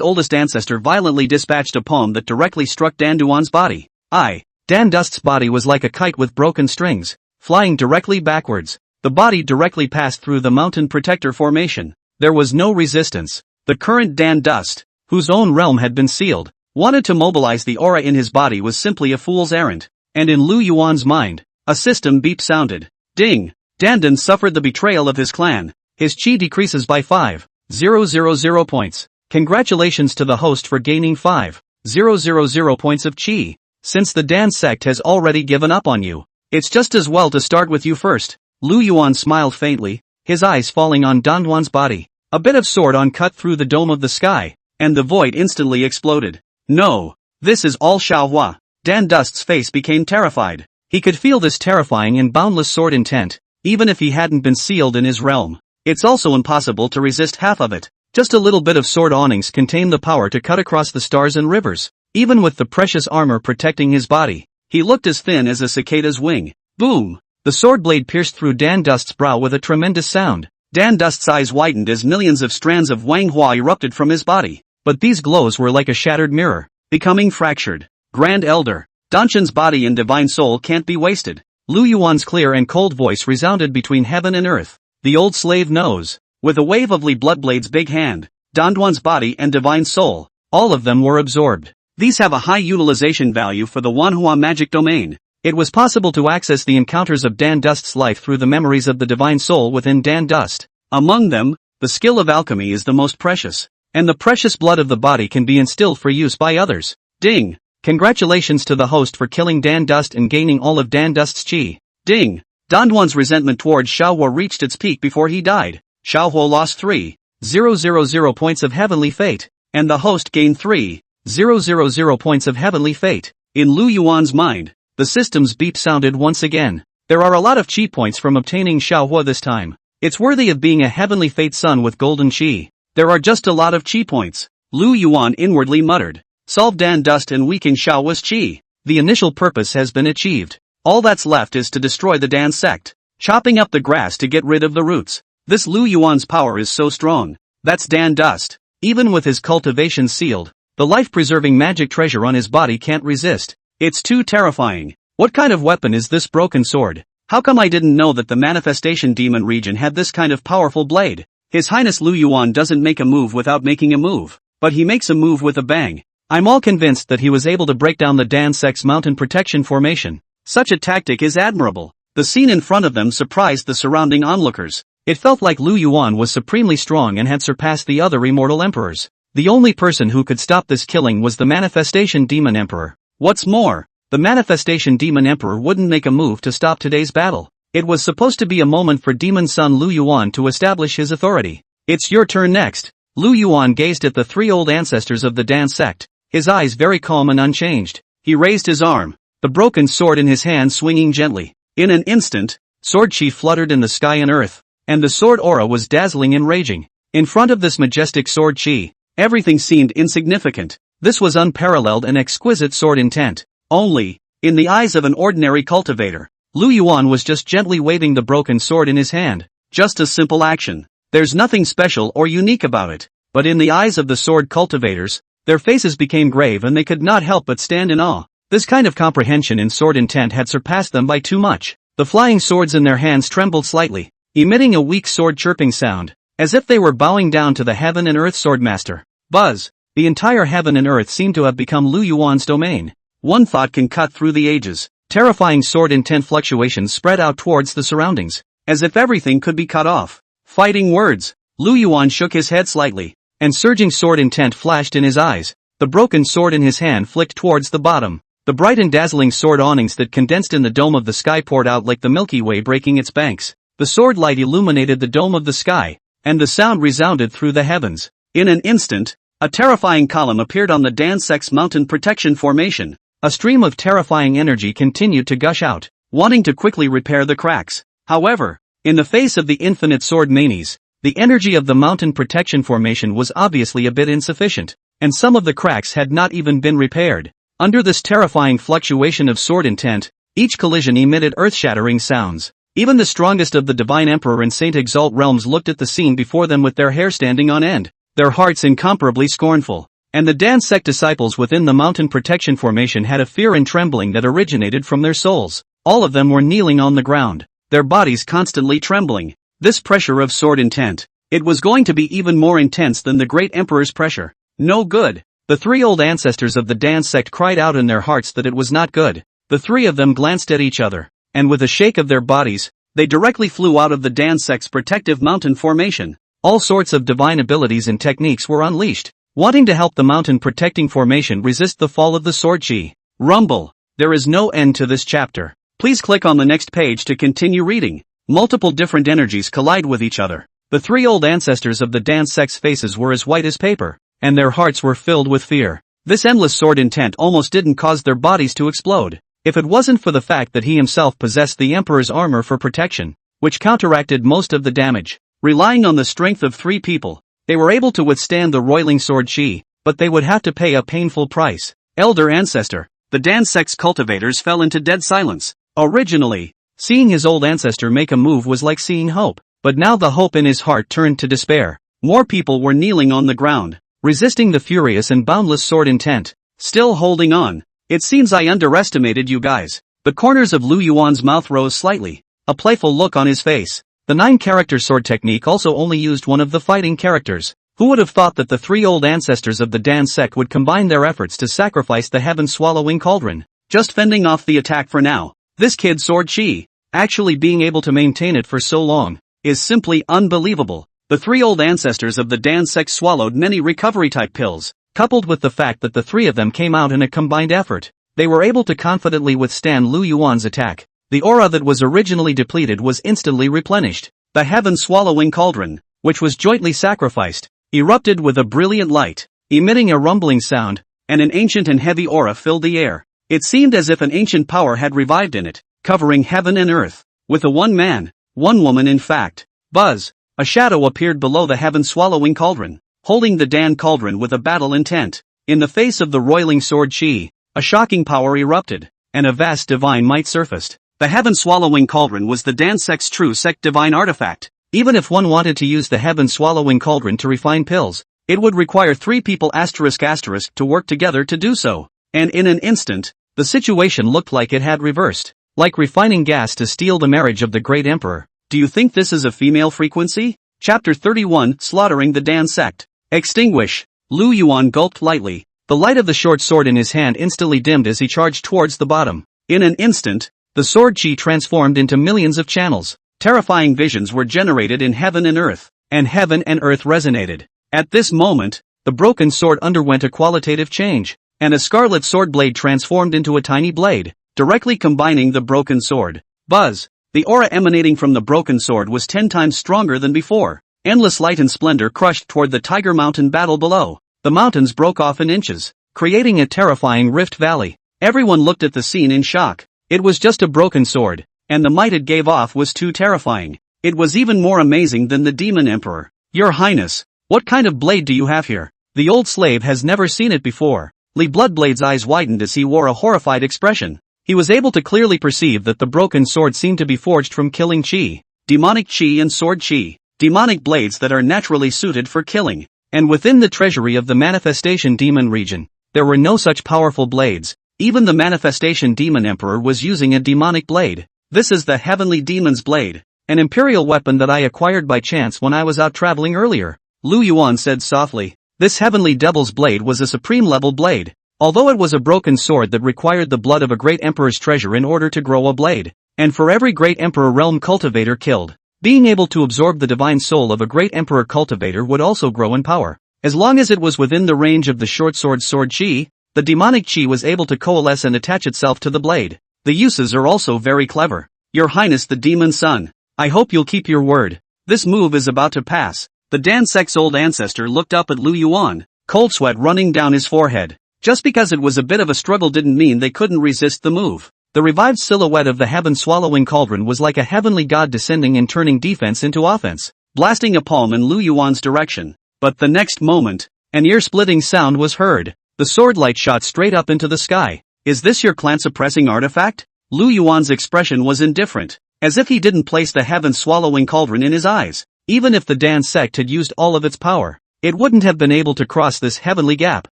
oldest ancestor violently dispatched a palm that directly struck Danduan's body. Dan Dust's body was like a kite with broken strings, flying directly backwards. The body directly passed through the mountain protector formation. There was no resistance. The current Dan Dust, whose own realm had been sealed, wanted to mobilize the aura in his body was simply a fool's errand. And in Lu Yuan's mind, a system beep sounded. Ding! Dandan suffered the betrayal of his clan. His chi decreases by 5,000 points. Congratulations to the host for gaining 5,000 points of chi. Since the Dan Sect has already given up on you, it's just as well to start with you first. Lu Yuan smiled faintly, his eyes falling on Danduan's body. A bit of sword on cut through the dome of the sky, and the void instantly exploded. No, this is all Xiao Huo. Dan Dust's face became terrified. He could feel this terrifying and boundless sword intent, even if he hadn't been sealed in his realm. It's also impossible to resist half of it. Just a little bit of sword awnings contain the power to cut across the stars and rivers. Even with the precious armor protecting his body, he looked as thin as a cicada's wing. Boom! The sword blade pierced through Dan Dust's brow with a tremendous sound. Dan Dust's eyes widened as millions of strands of Manhwa erupted from his body. But these glows were like a shattered mirror, becoming fractured. Grand Elder, Danchun's body and divine soul can't be wasted. Lu Yuan's clear and cold voice resounded between heaven and earth. The old slave knows. With a wave of Li Bloodblade's big hand, Danduan's body and divine soul, all of them were absorbed. These have a high utilization value for the Manhwa magic domain. It was possible to access the encounters of Dan Dust's life through the memories of the divine soul within Dan Dust. Among them, the skill of alchemy is the most precious, and the precious blood of the body can be instilled for use by others. Ding! Congratulations to the host for killing Dan Dust and gaining all of Dan Dust's chi. Ding! Danduan's resentment towards Xiao Huo reached its peak before he died. Xiao Huo lost 3,000 points of heavenly fate, and the host gained 3,000 points of heavenly fate. In Lu Yuan's mind, the system's beep sounded once again. There are a lot of chi points from obtaining Xiao Huo this time. It's worthy of being a heavenly fate son with golden chi. There are just a lot of chi points. Lu Yuan inwardly muttered. Solve Dan Dust and weaken Xiao Huo's chi. The initial purpose has been achieved. All that's left is to destroy the Dan Sect, chopping up the grass to get rid of the roots. This Lu Yuan's power is so strong. That's Dan Dust. Even with his cultivation sealed, the life-preserving magic treasure on his body can't resist. It's too terrifying. What kind of weapon is this broken sword? How come I didn't know that the manifestation demon region had this kind of powerful blade? His Highness Lu Yuan doesn't make a move without making a move, but he makes a move with a bang. I'm all convinced that he was able to break down the Dan Sect's mountain protection formation. Such a tactic is admirable. The scene in front of them surprised the surrounding onlookers. It felt like Lu Yuan was supremely strong and had surpassed the other immortal emperors. The only person who could stop this killing was the manifestation demon emperor. What's more, the manifestation demon emperor wouldn't make a move to stop today's battle. It was supposed to be a moment for demon son Lu Yuan to establish his authority. It's your turn next. Lu Yuan gazed at the three old ancestors of the Dan Sect, his eyes very calm and unchanged. He raised his arm, the broken sword in his hand swinging gently. In an instant, sword chi fluttered in the sky and earth, and the sword aura was dazzling and raging. In front of this majestic sword chi, everything seemed insignificant. This was unparalleled and exquisite sword intent. Only, in the eyes of an ordinary cultivator, Lu Yuan was just gently waving the broken sword in his hand. Just a simple action. There's nothing special or unique about it. But in the eyes of the sword cultivators, their faces became grave and they could not help but stand in awe. This kind of comprehension in sword intent had surpassed them by too much. The flying swords in their hands trembled slightly, emitting a weak sword chirping sound, as if they were bowing down to the heaven and earth swordmaster. Buzz! The entire heaven and earth seemed to have become Lu Yuan's domain. One thought can cut through the ages. Terrifying sword intent fluctuations spread out towards the surroundings, as if everything could be cut off. Fighting words. Lu Yuan shook his head slightly, and surging sword intent flashed in his eyes. The broken sword in his hand flicked towards the bottom. The bright and dazzling sword awnings that condensed in the dome of the sky poured out like the Milky Way breaking its banks. The sword light illuminated the dome of the sky, and the sound resounded through the heavens. In an instant, a terrifying column appeared on the Dan Sect's mountain protection formation. A stream of terrifying energy continued to gush out, wanting to quickly repair the cracks. However, in the face of the infinite sword manes, the energy of the mountain protection formation was obviously a bit insufficient, and some of the cracks had not even been repaired. Under this terrifying fluctuation of sword intent, each collision emitted earth-shattering sounds. Even the strongest of the Divine Emperor and Saint Exalt realms looked at the scene before them with their hair standing on end, their hearts incomparably scornful. And the Dan Sect disciples within the mountain protection formation had a fear and trembling that originated from their souls. All of them were kneeling on the ground, their bodies constantly trembling. This pressure of sword intent, it was going to be even more intense than the great emperor's pressure. No good. The three old ancestors of the Dan Sect cried out in their hearts that it was not good. The three of them glanced at each other, and with a shake of their bodies, they directly flew out of the Dan Sect's protective mountain formation. All sorts of divine abilities and techniques were unleashed, wanting to help the mountain protecting formation resist the fall of the sword chi. Rumble. There is no end to this chapter. Please click on the next page to continue reading. Multiple different energies collide with each other. The three old ancestors of the Dan Sect's faces were as white as paper, and their hearts were filled with fear. This endless sword intent almost didn't cause their bodies to explode, if it wasn't for the fact that he himself possessed the Emperor's armor for protection, which counteracted most of the damage. Relying on the strength of three people, they were able to withstand the roiling sword chi, but they would have to pay a painful price. Elder ancestor. The Dan Sect's cultivators fell into dead silence. Originally, seeing his old ancestor make a move was like seeing hope, but now the hope in his heart turned to despair. More people were kneeling on the ground, resisting the furious and boundless sword intent, still holding on. It seems I underestimated you guys. The corners of Lu Yuan's mouth rose slightly, a playful look on his face. The 9-character sword technique also only used one of the fighting characters. Who would have thought that the three old ancestors of the Dan Sect would combine their efforts to sacrifice the heaven-swallowing cauldron? Just fending off the attack for now. This kid's sword chi, actually being able to maintain it for so long, is simply unbelievable. The three old ancestors of the Dan Sect swallowed many recovery-type pills, coupled with the fact that the three of them came out in a combined effort. They were able to confidently withstand Lu Yuan's attack. The aura that was originally depleted was instantly replenished. The heaven-swallowing cauldron, which was jointly sacrificed, erupted with a brilliant light, emitting a rumbling sound, and an ancient and heavy aura filled the air. It seemed as if an ancient power had revived in it, covering heaven and earth. With a one man, one woman in fact, Buzz, a shadow appeared below the heaven-swallowing cauldron, holding the Dan cauldron with a battle intent. In the face of the roiling sword chi, a shocking power erupted, and a vast divine might surfaced. The heaven-swallowing cauldron was the Dan Sect's true sect divine artifact. Even if one wanted to use the heaven-swallowing cauldron to refine pills, it would require 3 people to work together to do so. And in an instant, the situation looked like it had reversed. Like refining gas to steal the marriage of the great emperor. Do you think this is a female frequency? Chapter 31, Slaughtering the Dan Sect. Extinguish. Lu Yuan gulped lightly. The light of the short sword in his hand instantly dimmed as he charged towards the bottom. In an instant, the sword chi transformed into millions of channels. Terrifying visions were generated in heaven and earth resonated. At this moment, the broken sword underwent a qualitative change, and a scarlet sword blade transformed into a tiny blade, directly combining the broken sword. Buzz. The aura emanating from the broken sword was 10 times stronger than before. Endless light and splendor crushed toward the Tiger Mountain battle below. The mountains broke off in inches, creating a terrifying rift valley. Everyone looked at the scene in shock. It was just a broken sword, and the might it gave off was too terrifying. It was even more amazing than the Demon Emperor. Your Highness, what kind of blade do you have here? The old slave has never seen it before. Li Bloodblade's eyes widened as he wore a horrified expression. He was able to clearly perceive that the broken sword seemed to be forged from killing chi. Demonic chi and sword chi. Demonic blades that are naturally suited for killing. And within the treasury of the Manifestation Demon region, there were no such powerful blades. Even the Manifestation Demon Emperor was using a demonic blade. This is the Heavenly Demon's Blade, an imperial weapon that I acquired by chance when I was out traveling earlier. Lu Yuan said softly. This heavenly devil's blade was a supreme-level blade. Although it was a broken sword that required the blood of a great emperor's treasure in order to grow a blade. And for every great emperor realm cultivator killed, being able to absorb the divine soul of a great emperor cultivator would also grow in power. As long as it was within the range of the short sword's sword chi, the demonic chi was able to coalesce and attach itself to the blade. The uses are also very clever. Your Highness the Demon Son, I hope you'll keep your word. This move is about to pass. The Dan Sect's old ancestor looked up at Lu Yuan, cold sweat running down his forehead. Just because it was a bit of a struggle didn't mean they couldn't resist the move. The revived silhouette of the heaven-swallowing cauldron was like a heavenly god descending and turning defense into offense, blasting a palm in Lu Yuan's direction. But the next moment, an ear-splitting sound was heard. The sword light shot straight up into the sky. Is this your clan-suppressing artifact? Lu Yuan's expression was indifferent, as if he didn't place the heaven-swallowing cauldron in his eyes. Even if the Dan Sect had used all of its power, it wouldn't have been able to cross this heavenly gap.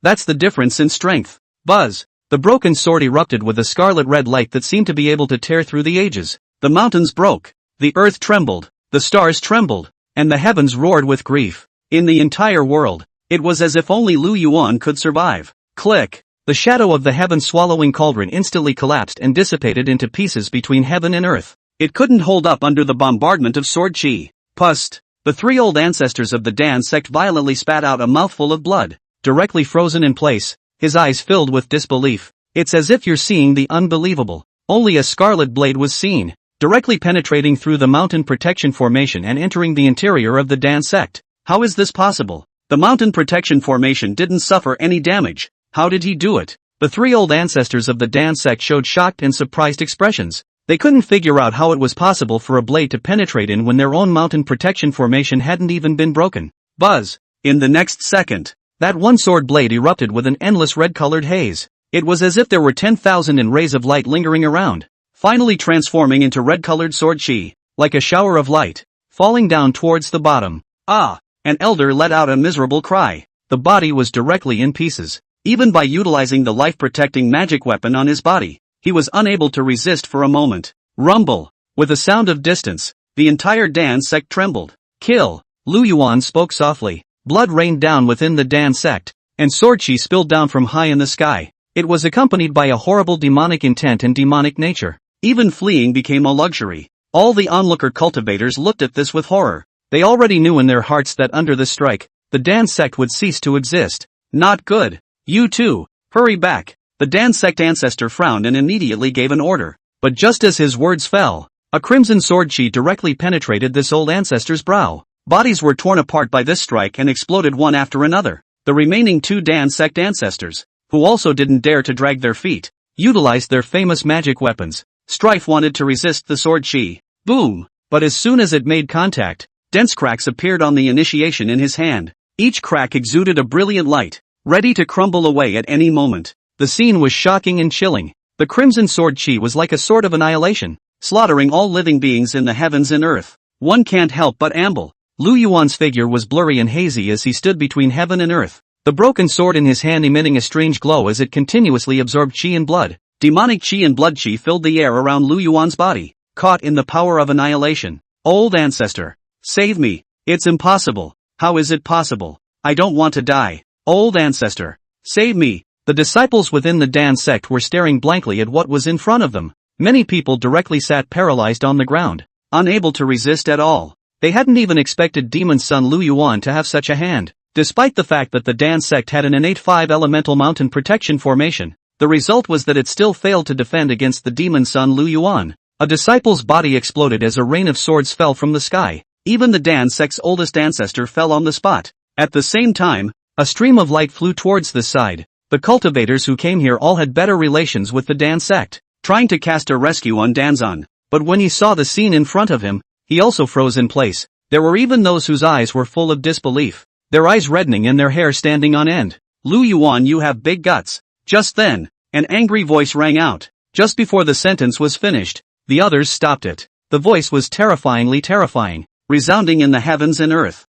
That's the difference in strength. Buzz! The broken sword erupted with a scarlet-red light that seemed to be able to tear through the ages. The mountains broke, the earth trembled, the stars trembled, and the heavens roared with grief. In the entire world, it was as if only Lu Yuan could survive. Click! The shadow of the heaven-swallowing cauldron instantly collapsed and dissipated into pieces between heaven and earth. It couldn't hold up under the bombardment of sword chi. Pust! The three old ancestors of the Dan Sect violently spat out a mouthful of blood, directly frozen in place, his eyes filled with disbelief. It's as if you're seeing the unbelievable. Only a scarlet blade was seen, directly penetrating through the mountain protection formation and entering the interior of the Dan Sect. How is this possible? The mountain protection formation didn't suffer any damage. How did he do it? The three old ancestors of the Dan Sect showed shocked and surprised expressions. They couldn't figure out how it was possible for a blade to penetrate in when their own mountain protection formation hadn't even been broken. Buzz! In the next second, that one sword blade erupted with an endless red-colored haze. It was as if there were 10,000 rays of light lingering around, finally transforming into red-colored sword chi, like a shower of light, falling down towards the bottom. Ah! An elder let out a miserable cry. The body was directly in pieces. Even by utilizing the life-protecting magic weapon on his body, he was unable to resist for a moment. Rumble! With a sound of distance, the entire Dan Sect trembled. Kill! Lu Yuan spoke softly. Blood rained down within the Dan Sect, and sword chi spilled down from high in the sky. It was accompanied by a horrible demonic intent and demonic nature. Even fleeing became a luxury. All the onlooker cultivators looked at this with horror. They already knew in their hearts that under this strike, the Dan Sect would cease to exist. Not good. You too, hurry back. The Dan Sect ancestor frowned and immediately gave an order. But just as his words fell, a crimson sword chi directly penetrated this old ancestor's brow. Bodies were torn apart by this strike and exploded one after another. The remaining two Dan Sect ancestors, who also didn't dare to drag their feet, utilized their famous magic weapons. Strife wanted to resist the sword chi. Boom! But as soon as it made contact, dense cracks appeared on the initiation in his hand. Each crack exuded a brilliant light, ready to crumble away at any moment. The scene was shocking and chilling. The crimson sword chi was like a sword of annihilation, slaughtering all living beings in the heavens and earth. One can't help but amble. Lu Yuan's figure was blurry and hazy as he stood between heaven and earth, the broken sword in his hand emitting a strange glow as it continuously absorbed chi and blood. Demonic chi and blood chi filled the air around Lu Yuan's body, caught in the power of annihilation. Old ancestor, save me. It's impossible. How is it possible? I don't want to die. Old ancestor, save me. The disciples within the Dan Sect were staring blankly at what was in front of them. Many people directly sat paralyzed on the ground, unable to resist at all. They hadn't even expected Demon Son Lu Yuan to have such a hand. Despite the fact that the Dan Sect had an innate 5-elemental mountain protection formation, the result was that it still failed to defend against the Demon Son Lu Yuan. A disciple's body exploded as a rain of swords fell from the sky. Even the Dan Sect's oldest ancestor fell on the spot. At the same time, a stream of light flew towards this side. The cultivators who came here all had better relations with the Dan Sect, trying to cast a rescue on Danzan. But when he saw the scene in front of him, he also froze in place. There were even those whose eyes were full of disbelief, their eyes reddening and their hair standing on end. Lu Yuan, you have big guts. Just then, an angry voice rang out. Just before the sentence was finished, the others stopped it. The voice was terrifyingly terrifying, resounding in the heavens and earth.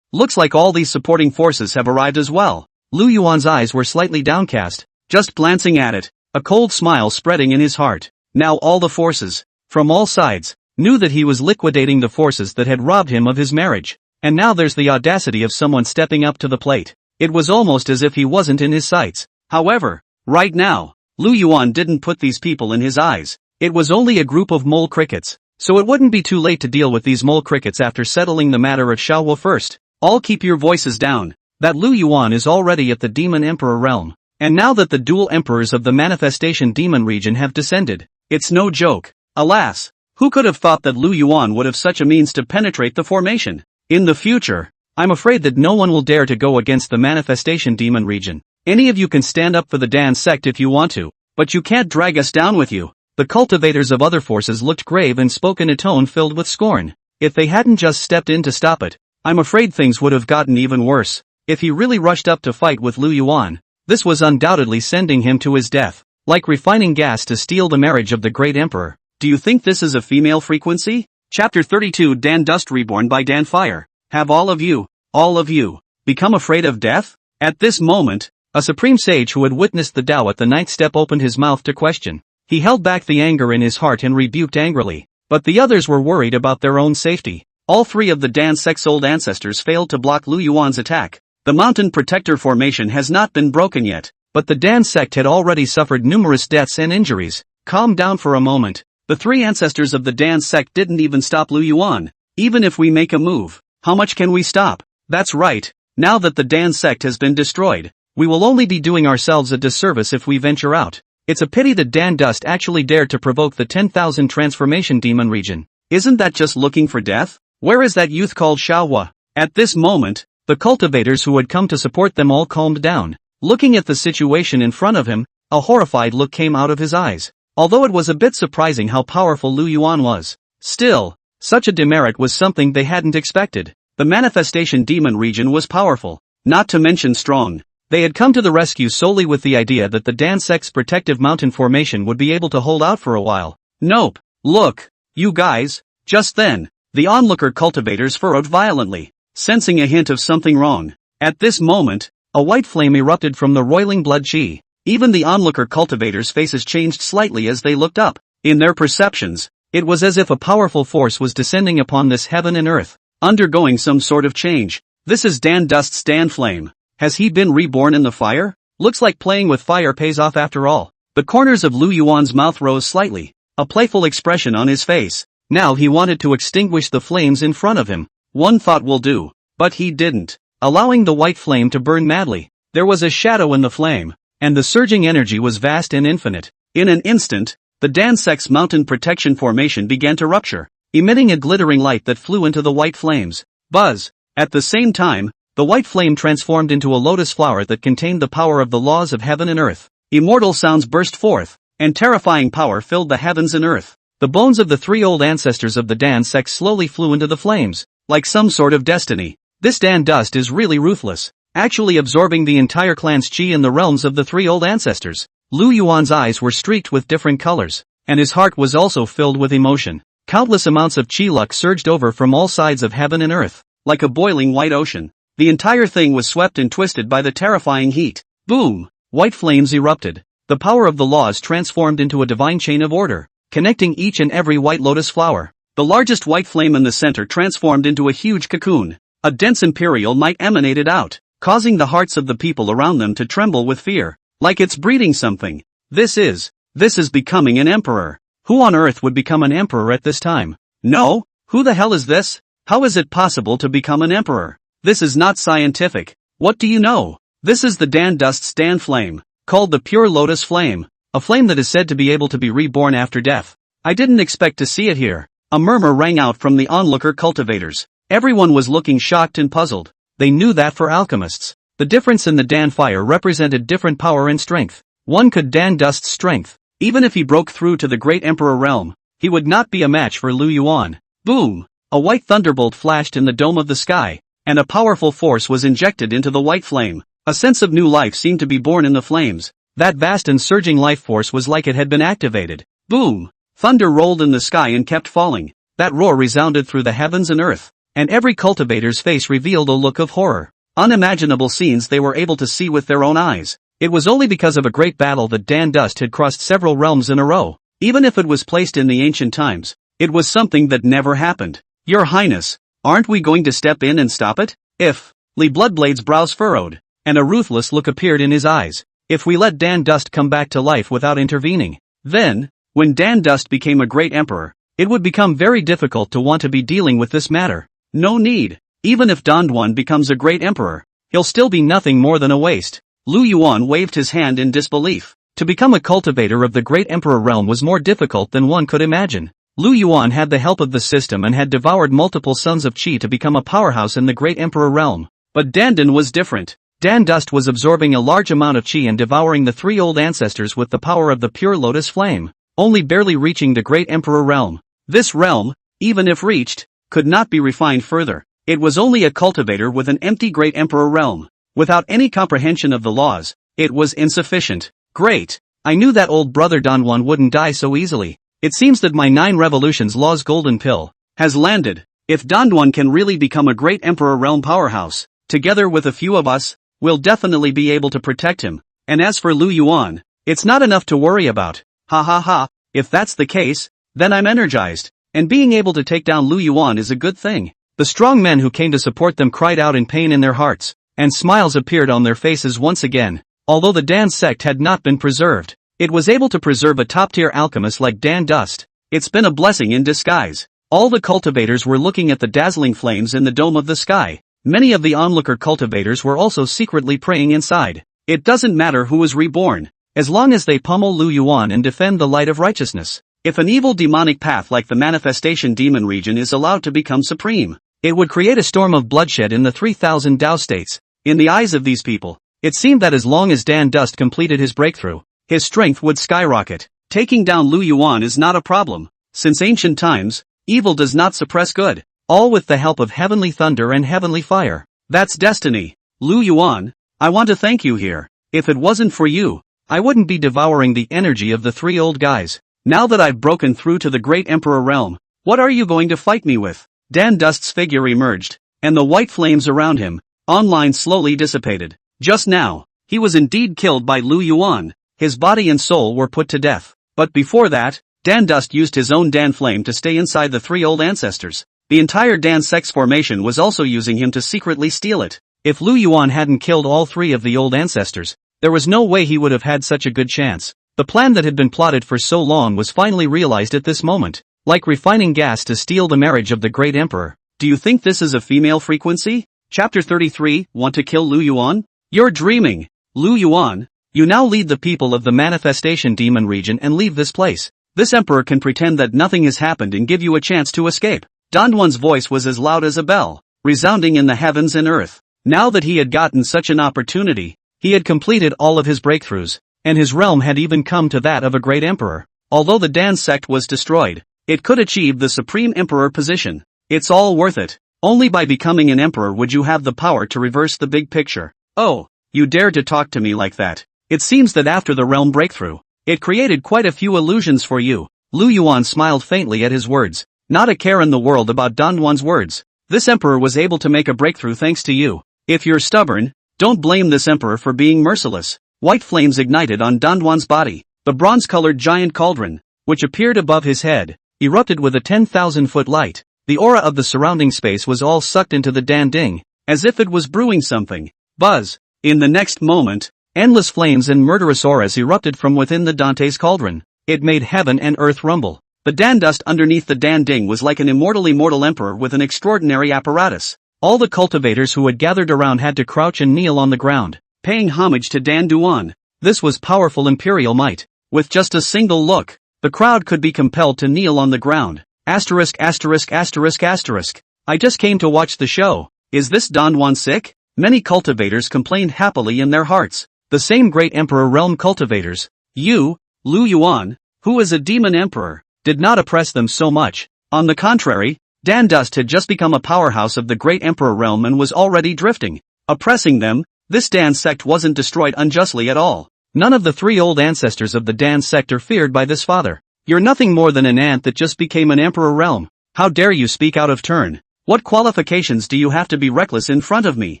Looks like all these supporting forces have arrived as well. Lu Yuan's eyes were slightly downcast, just glancing at it, a cold smile spreading in his heart. Now all the forces, from all sides, knew that he was liquidating the forces that had robbed him of his marriage. and now there's the audacity of someone stepping up to the plate. It was almost as if he wasn't in his sights. However, right now, Lu Yuan didn't put these people in his eyes. It was only a group of mole crickets, so it wouldn't be too late to deal with these mole crickets after settling the matter of Xiao Huo first. All keep your voices down. That Lu Yuan is already at the Demon Emperor realm. And now that the dual emperors of the Manifestation Demon region have descended, it's no joke. Alas, who could have thought that Lu Yuan would have such a means to penetrate the formation? In the future, I'm afraid that no one will dare to go against the Manifestation Demon region. Any of you can stand up for the Dan Sect if you want to, but you can't drag us down with you. The cultivators of other forces looked grave and spoke in a tone filled with scorn. If they hadn't just stepped in to stop it, I'm afraid things would have gotten even worse. If he really rushed up to fight with Lu Yuan, this was undoubtedly sending him to his death, like refining gas to steal the marriage of the great emperor. Do you think this is a female frequency? Chapter 32 Dan Dust Reborn by Dan Fire. Have all of you, become afraid of death? At this moment, a supreme sage who had witnessed the Tao at the ninth step opened his mouth to question. He held back the anger in his heart and rebuked angrily, but the others were worried about their own safety. All three of the Dan Sect's old ancestors failed to block Lu Yuan's attack. The mountain protector formation has not been broken yet, but the Dan Sect had already suffered numerous deaths and injuries. Calm down for a moment. The three ancestors of the Dan Sect didn't even stop Lu Yuan. Even if we make a move, how much can we stop? That's right, now that the Dan Sect has been destroyed, we will only be doing ourselves a disservice if we venture out. It's a pity that Dan Dust actually dared to provoke the 10,000 transformation demon region. Isn't that just looking for death? Where is that youth called Xiao Huo? At this moment, the cultivators who had come to support them all calmed down. Looking at the situation in front of him, a horrified look came out of his eyes. Although it was a bit surprising how powerful Lu Yuan was, still, such a demerit was something they hadn't expected. The manifestation demon region was powerful, not to mention strong. They had come to the rescue solely with the idea that the Dan Sect's protective mountain formation would be able to hold out for a while. Nope. Look, you guys. Just then, the onlooker cultivators furrowed violently, sensing a hint of something wrong. At this moment, a white flame erupted from the roiling blood chi. Even the onlooker cultivators' faces changed slightly as they looked up. In their perceptions, it was as if a powerful force was descending upon this heaven and earth, undergoing some sort of change. This is Dan Dust's Dan Flame. Has he been reborn in the fire? Looks like playing with fire pays off after all. The corners of Lu Yuan's mouth rose slightly, a playful expression on his face. Now he wanted to extinguish the flames in front of him. One thought will do, but he didn't, allowing the white flame to burn madly. There was a shadow in the flame, and the surging energy was vast and infinite. In an instant, the Dan Sect's mountain protection formation began to rupture, emitting a glittering light that flew into the white flames. Buzz! At the same time, the white flame transformed into a lotus flower that contained the power of the laws of heaven and earth. Immortal sounds burst forth, and terrifying power filled the heavens and earth. The bones of the three old ancestors of the Dan Sect slowly flew into the flames, like some sort of destiny. This Dan Dust is really ruthless, actually absorbing the entire clan's chi in the realms of the three old ancestors. Lu Yuan's eyes were streaked with different colors, and his heart was also filled with emotion. Countless amounts of chi luck surged over from all sides of heaven and earth, like a boiling white ocean. The entire thing was swept and twisted by the terrifying heat. Boom! White flames erupted. The power of the laws transformed into a divine chain of order, connecting each and every white lotus flower. The largest white flame in the center transformed into a huge cocoon. A dense imperial might emanated out, causing the hearts of the people around them to tremble with fear, like it's breeding something. This is becoming an emperor. Who on earth would become an emperor at this time? No? Who the hell is this? How is it possible to become an emperor? This is not scientific. What do you know? This is the Dan Dust's Dan Flame, called the Pure Lotus Flame, a flame that is said to be able to be reborn after death. I didn't expect to see it here. A murmur rang out from the onlooker cultivators. Everyone was looking shocked and puzzled. They knew that for alchemists, the difference in the Dan fire represented different power and strength. One could Dan Dust's strength. Even if he broke through to the great emperor realm, he would not be a match for Lu Yuan. Boom! A white thunderbolt flashed in the dome of the sky, and a powerful force was injected into the white flame. A sense of new life seemed to be born in the flames. That vast and surging life force was like it had been activated. Boom! Thunder rolled in the sky and kept falling. That roar resounded through the heavens and earth, and every cultivator's face revealed a look of horror. Unimaginable scenes they were able to see with their own eyes. It was only because of a great battle that Dan Dust had crossed several realms in a row. Even if it was placed in the ancient times, it was something that never happened. Your Highness, Aren't we going to step in and stop it? If Li Bloodblade's brows furrowed, and a ruthless look appeared in his eyes. If we let Dan Dust come back to life without intervening, then, when Dan Dust became a great emperor, it would become very difficult to want to be dealing with this matter. No need. Even if Dongduan becomes a great emperor, he'll still be nothing more than a waste. Lu Yuan waved his hand in disbelief. To become a cultivator of the great emperor realm was more difficult than one could imagine. Lu Yuan had the help of the system and had devoured multiple sons of Qi to become a powerhouse in the great emperor realm. But Dandan was different. Dan Dust was absorbing a large amount of Qi and devouring the three old ancestors with the power of the pure lotus flame, only barely reaching the great emperor realm. This realm, even if reached, could not be refined further. It was only a cultivator with an empty great emperor realm. Without any comprehension of the laws, it was insufficient. Great. I knew that old brother Dongduan wouldn't die so easily. It seems that my 9 revolutions law's golden pill has landed. If Dongduan can really become a great emperor realm powerhouse, together with a few of us, we'll definitely be able to protect him. And as for Lu Yuan, it's not enough to worry about. Ha ha ha, if that's the case, then I'm energized. And being able to take down Lu Yuan is a good thing. The strong men who came to support them cried out in pain in their hearts, and smiles appeared on their faces once again. Although the Dan Sect had not been preserved, it was able to preserve a top-tier alchemist like Dan Dust. It's been a blessing in disguise. All the cultivators were looking at the dazzling flames in the dome of the sky. Many of the onlooker cultivators were also secretly praying inside. It doesn't matter who is reborn, as long as they pummel Lu Yuan and defend the light of righteousness. If an evil demonic path like the manifestation demon region is allowed to become supreme, it would create a storm of bloodshed in the 3,000 Dao states. In the eyes of these people, it seemed that as long as Dan Dust completed his breakthrough, his strength would skyrocket. Taking down Lu Yuan is not a problem. Since ancient times, evil does not suppress good, all with the help of heavenly thunder and heavenly fire. That's destiny. Lu Yuan, I want to thank you here. If it wasn't for you, I wouldn't be devouring the energy of the 3 old guys. Now that I've broken through to the great emperor realm, what are you going to fight me with? Dan Dust's figure emerged, and the white flames around him, online slowly dissipated. Just now, he was indeed killed by Lu Yuan. His body and soul were put to death. But before that, Dan Dust used his own Dan Flame to stay inside the 3 old ancestors. The entire Dan Sect's formation was also using him to secretly steal it. If Lu Yuan hadn't killed all 3 of the old ancestors, there was no way he would have had such a good chance. The plan that had been plotted for so long was finally realized at this moment. Like refining gas to steal the marriage of the great emperor. Do you think this is a female frequency? Chapter 33, Want to kill Lu Yuan? You're dreaming. Lu Yuan, you now lead the people of the manifestation demon region and leave this place. This emperor can pretend that nothing has happened and give you a chance to escape. Dongduan's voice was as loud as a bell, resounding in the heavens and earth. Now that he had gotten such an opportunity, he had completed all of his breakthroughs, and his realm had even come to that of a great emperor. Although the Dan Sect was destroyed, it could achieve the supreme emperor position. It's all worth it. Only by becoming an emperor would you have the power to reverse the big picture. Oh, you dare to talk to me like that. It seems that after the realm breakthrough, it created quite a few illusions for you. Lu Yuan smiled faintly at his words. Not a care in the world about Dongduan's words. This emperor was able to make a breakthrough thanks to you. If you're stubborn, don't blame this emperor for being merciless. White flames ignited on Dongduan's body. The bronze-colored giant cauldron, which appeared above his head, erupted with a 10,000-foot light. The aura of the surrounding space was all sucked into the danding, as if it was brewing something. Buzz. In the next moment, endless flames and murderous auras erupted from within the Dante's cauldron. It made heaven and earth rumble. The Dan Dust underneath the danding was like an immortal emperor with an extraordinary apparatus. All the cultivators who had gathered around had to crouch and kneel on the ground, paying homage to Dan Duan. This was powerful imperial might. With just a single look, the crowd could be compelled to kneel on the ground. Asterisk. I just came to watch the show. Is this Dongduan sick? Many cultivators complained happily in their hearts. The same great emperor realm cultivators, you, Lu Yuan, who is a demon emperor, did not oppress them so much. On the contrary, Dan Dust had just become a powerhouse of the great emperor realm and was already drifting. Oppressing them, this Dan Sect wasn't destroyed unjustly at all. None of the 3 old ancestors of the Dan Sect are feared by this father. You're nothing more than an ant that just became an emperor realm. How dare you speak out of turn? What qualifications do you have to be reckless in front of me?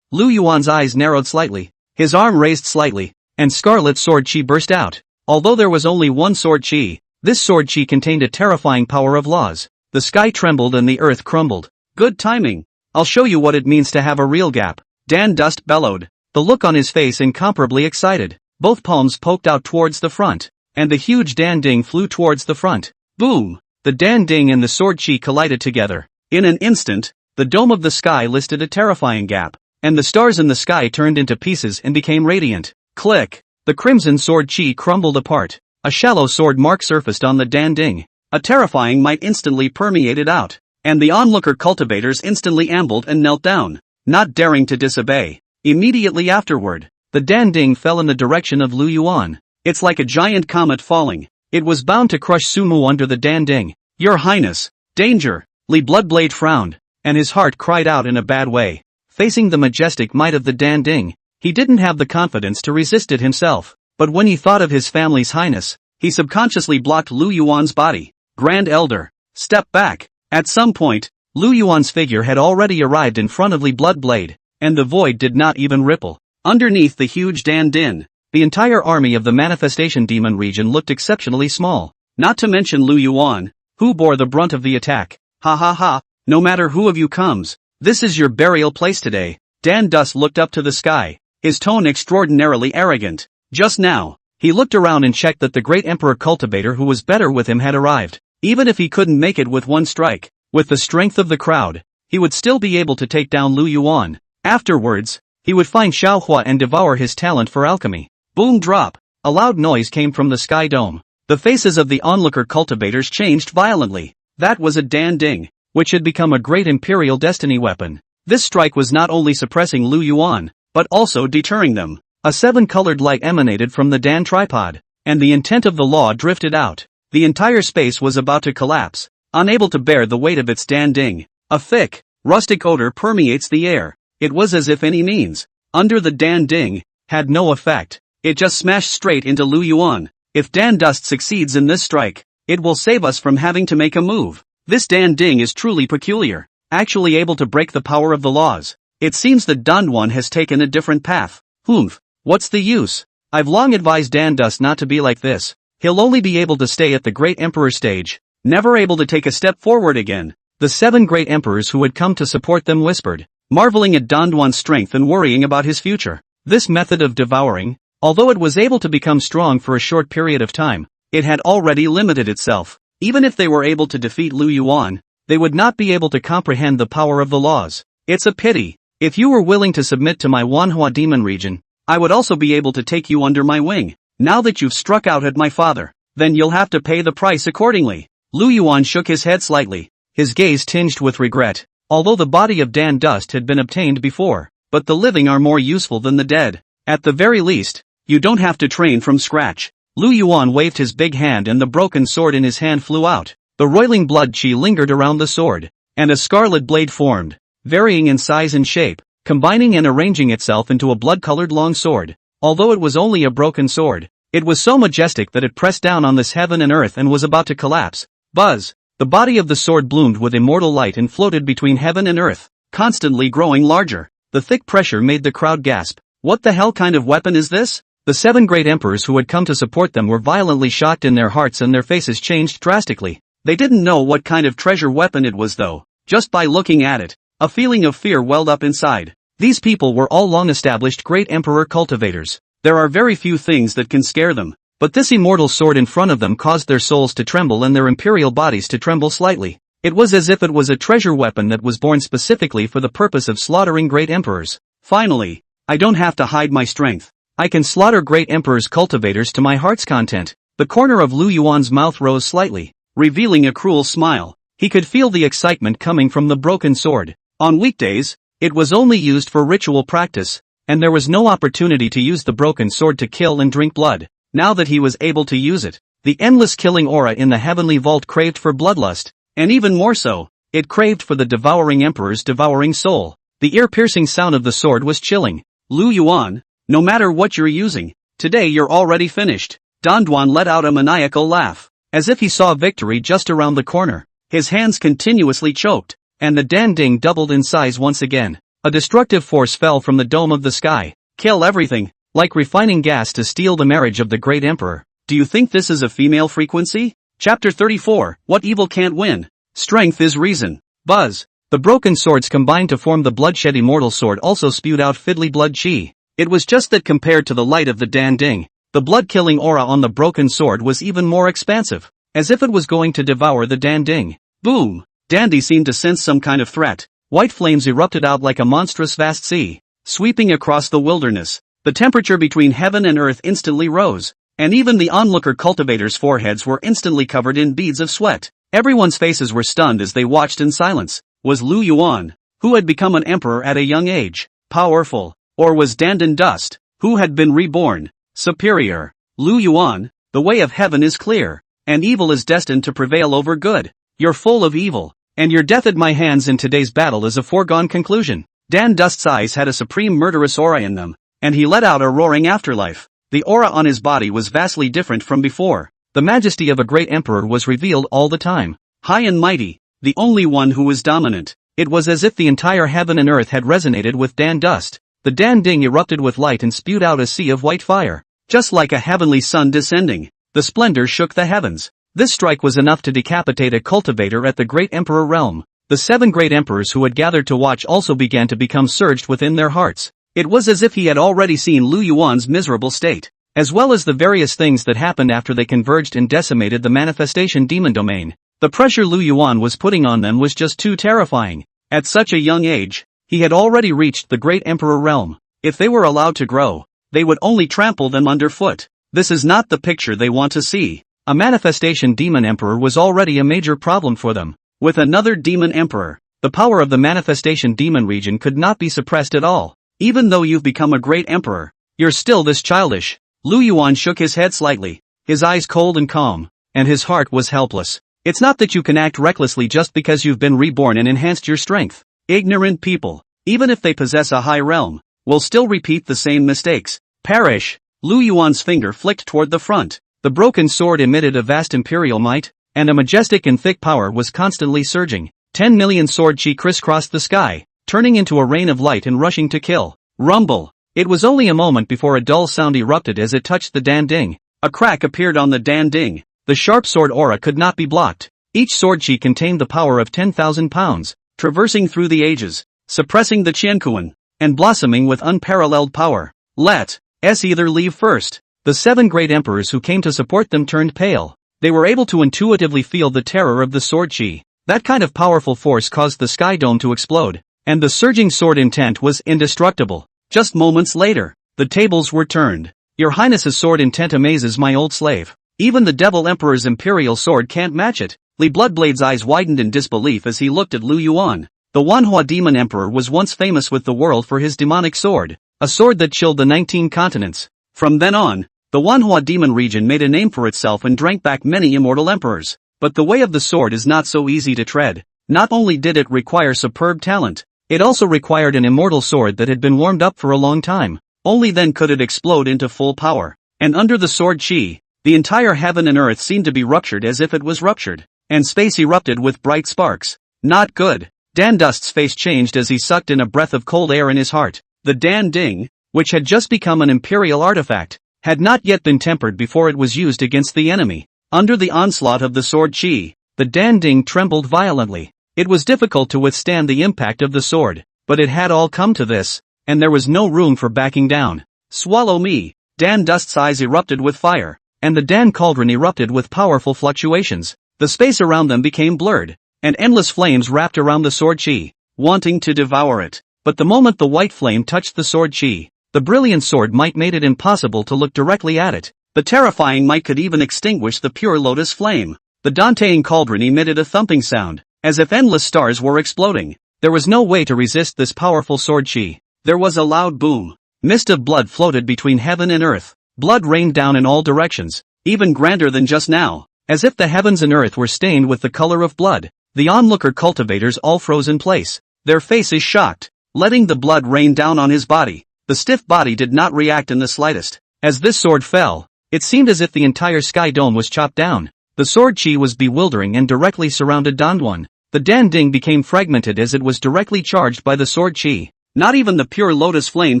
Lu Yuan's eyes narrowed slightly, his arm raised slightly, and scarlet sword chi burst out. Although there was only one sword chi, this sword chi contained a terrifying power of laws. The sky trembled and the earth crumbled. Good timing. I'll show you what it means to have a real gap. Dan Dust bellowed, the look on his face incomparably excited. Both palms poked out towards the front, and the huge Dan Ding flew towards the front. Boom! The Dan Ding and the sword chi collided together. In an instant, the dome of the sky listed a terrifying gap, and the stars in the sky turned into pieces and became radiant. Click! The crimson sword chi crumbled apart. A shallow sword mark surfaced on the Dan Ding. A terrifying might instantly permeated out, and the onlooker cultivators instantly ambled and knelt down, not daring to disobey. Immediately afterward, the Dan Ding fell in the direction of Lu Yuan. It's like a giant comet falling. It was bound to crush Sumu under the Dan Ding. Your Highness! Danger! Li Bloodblade frowned, and his heart cried out in a bad way. Facing the majestic might of the Dan Ding, he didn't have the confidence to resist it himself. But when he thought of his family's highness, he subconsciously blocked Lu Yuan's body. Grand Elder, step back. At some point, Lu Yuan's figure had already arrived in front of Li Bloodblade, and the void did not even ripple. Underneath the huge Dan Din, the entire army of the Manifestation Demon region looked exceptionally small. Not to mention Lu Yuan, who bore the brunt of the attack. Ha ha ha, no matter who of you comes, this is your burial place today. Dan Dust looked up to the sky, his tone extraordinarily arrogant. Just now, he looked around and checked that the great Emperor cultivator who was better with him had arrived. Even if he couldn't make it with one strike, with the strength of the crowd, he would still be able to take down Lu Yuan. Afterwards, he would find Xiao Huo and devour his talent for alchemy. Boom drop! A loud noise came from the sky dome. The faces of the onlooker cultivators changed violently. That was a Dan Ding, which had become a great imperial destiny weapon. This strike was not only suppressing Lu Yuan, but also deterring them. A seven-colored light emanated from the Dan tripod, and the intent of the law drifted out. The entire space was about to collapse, unable to bear the weight of its Dan Ding. A thick, rustic odor permeates the air. It was as if any means, under the Dan Ding, had no effect. It just smashed straight into Lu Yuan. If Dan Dust succeeds in this strike, it will save us from having to make a move. This Dan Ding is truly peculiar, actually able to break the power of the laws. It seems that Danduan has taken a different path. Humph, what's the use? I've long advised Dan Dust not to be like this. He'll only be able to stay at the Great Emperor stage, never able to take a step forward again. The 7 great emperors who had come to support them whispered, marveling at Danduan's strength and worrying about his future. This method of devouring, although it was able to become strong for a short period of time, it had already limited itself. Even if they were able to defeat Lu Yuan, they would not be able to comprehend the power of the laws. It's a pity. If you were willing to submit to my Manhwa demon region, I would also be able to take you under my wing. Now that you've struck out at my father, then you'll have to pay the price accordingly. Lu Yuan shook his head slightly, his gaze tinged with regret. Although the body of Dan Dust had been obtained before, but the living are more useful than the dead. At the very least, you don't have to train from scratch. Lu Yuan waved his big hand and the broken sword in his hand flew out. The roiling blood chi lingered around the sword, and a scarlet blade formed, varying in size and shape, combining and arranging itself into a blood-colored long sword. Although it was only a broken sword, it was so majestic that it pressed down on this heaven and earth and was about to collapse. Buzz! The body of the sword bloomed with immortal light and floated between heaven and earth, constantly growing larger. The thick pressure made the crowd gasp. What the hell kind of weapon is this? The 7 great emperors who had come to support them were violently shocked in their hearts and their faces changed drastically. They didn't know what kind of treasure weapon it was though. Just by looking at it, a feeling of fear welled up inside. These people were all long-established great emperor cultivators. There are very few things that can scare them, but this immortal sword in front of them caused their souls to tremble and their imperial bodies to tremble slightly. It was as if it was a treasure weapon that was born specifically for the purpose of slaughtering great emperors. Finally, I don't have to hide my strength. I can slaughter great emperors' cultivators to my heart's content. The corner of Lu Yuan's mouth rose slightly, revealing a cruel smile. He could feel the excitement coming from the broken sword. On weekdays, it was only used for ritual practice, and there was no opportunity to use the broken sword to kill and drink blood. Now that he was able to use it, the endless killing aura in the heavenly vault craved for bloodlust, and even more so, it craved for the devouring emperor's devouring soul. The ear-piercing sound of the sword was chilling. Lu Yuan, no matter what you're using, today you're already finished. Danduan let out a maniacal laugh, as if he saw victory just around the corner. His hands continuously choked, and the Dan Ding doubled in size once again. A destructive force fell from the dome of the sky. Kill everything, like refining gas to steal the marriage of the great emperor. Do you think this is a female frequency? Chapter 34, What Evil Can't Win. Strength is Reason. Buzz. The broken swords combined to form the bloodshed immortal sword also spewed out fiddly blood chi. It was just that compared to the light of the Dan Ding, the blood-killing aura on the broken sword was even more expansive, as if it was going to devour the Dan Ding. Boom! Dandy seemed to sense some kind of threat. White flames erupted out like a monstrous vast sea, sweeping across the wilderness. The temperature between heaven and earth instantly rose, and even the onlooker cultivators' foreheads were instantly covered in beads of sweat. Everyone's faces were stunned as they watched in silence. Was Lu Yuan, who had become an emperor at a young age, powerful, or was Dandan Dust, who had been reborn, superior? Lu Yuan, the way of heaven is clear, and evil is destined to prevail over good. You're full of evil, and your death at my hands in today's battle is a foregone conclusion. Dan Dust's eyes had a supreme murderous aura in them, and he let out a roaring afterlife. The aura on his body was vastly different from before. The majesty of a great emperor was revealed all the time. High and mighty, the only one who was dominant. It was as if the entire heaven and earth had resonated with Dan Dust. The Dan Ding erupted with light and spewed out a sea of white fire. Just like a heavenly sun descending, the splendor shook the heavens. This strike was enough to decapitate a cultivator at the great emperor realm. The 7 great emperors who had gathered to watch also began to become surged within their hearts. It was as if he had already seen Lu Yuan's miserable state, as well as the various things that happened after they converged and decimated the manifestation demon domain. The pressure Lu Yuan was putting on them was just too terrifying. At such a young age, he had already reached the great emperor realm. If they were allowed to grow, they would only trample them underfoot. This is not the picture they want to see. A manifestation demon emperor was already a major problem for them. With another demon emperor, the power of the manifestation demon region could not be suppressed at all. Even though you've become a great emperor, you're still this childish. Lu Yuan shook his head slightly, his eyes cold and calm, and his heart was helpless. It's not that you can act recklessly just because you've been reborn and enhanced your strength. Ignorant people, even if they possess a high realm, will still repeat the same mistakes. Perish! Lu Yuan's finger flicked toward the front. The broken sword emitted a vast imperial might, and a majestic and thick power was constantly surging. 10 million sword chi crisscrossed the sky, turning into a rain of light and rushing to kill. Rumble! It was only a moment before a dull sound erupted as it touched the Dan Ding. A crack appeared on the Dan Ding. The sharp sword aura could not be blocked. Each sword chi contained the power of 10,000 pounds, traversing through the ages, suppressing the Qiankuan, and blossoming with unparalleled power. Let us either leave first. The 7 great emperors who came to support them turned pale. They were able to intuitively feel the terror of the sword chi. That kind of powerful force caused the sky dome to explode, and the surging sword intent was indestructible. Just moments later, the tables were turned. Your Highness's sword intent amazes my old slave. Even the Devil Emperor's imperial sword can't match it. Li Bloodblade's eyes widened in disbelief as he looked at Lu Yuan. The Wanhua Demon Emperor was once famous with the world for his demonic sword, a sword that chilled the 19 continents. From then on, the Wanhua Demon region made a name for itself and drank back many immortal emperors. But the way of the sword is not so easy to tread. Not only did it require superb talent, it also required an immortal sword that had been warmed up for a long time. Only then could it explode into full power. And under the sword chi, the entire heaven and earth seemed to be ruptured as if it was ruptured, and space erupted with bright sparks. Not good. Dan Dust's face changed as he sucked in a breath of cold air in his heart. The Dan Ding, which had just become an imperial artifact, had not yet been tempered before it was used against the enemy. Under the onslaught of the sword chi, the Dan Ding trembled violently. It was difficult to withstand the impact of the sword, but it had all come to this, and there was no room for backing down. Swallow me! Dan Dust's eyes erupted with fire, and the Dan Cauldron erupted with powerful fluctuations. The space around them became blurred, and endless flames wrapped around the sword chi, wanting to devour it. But the moment the white flame touched the sword chi, the brilliant sword might made it impossible to look directly at it. The terrifying might could even extinguish the pure lotus flame. The Dantean cauldron emitted a thumping sound, as if endless stars were exploding. There was no way to resist this powerful sword chi. There was a loud boom. Mist of blood floated between heaven and earth. Blood rained down in all directions, even grander than just now, as if the heavens and earth were stained with the color of blood. The onlooker cultivators all froze in place, their faces shocked, letting the blood rain down on his body. The stiff body did not react in the slightest. As this sword fell, it seemed as if the entire sky dome was chopped down. The sword chi was bewildering and directly surrounded Danduan. The Dan Ding became fragmented as it was directly charged by the sword chi. Not even the pure lotus flame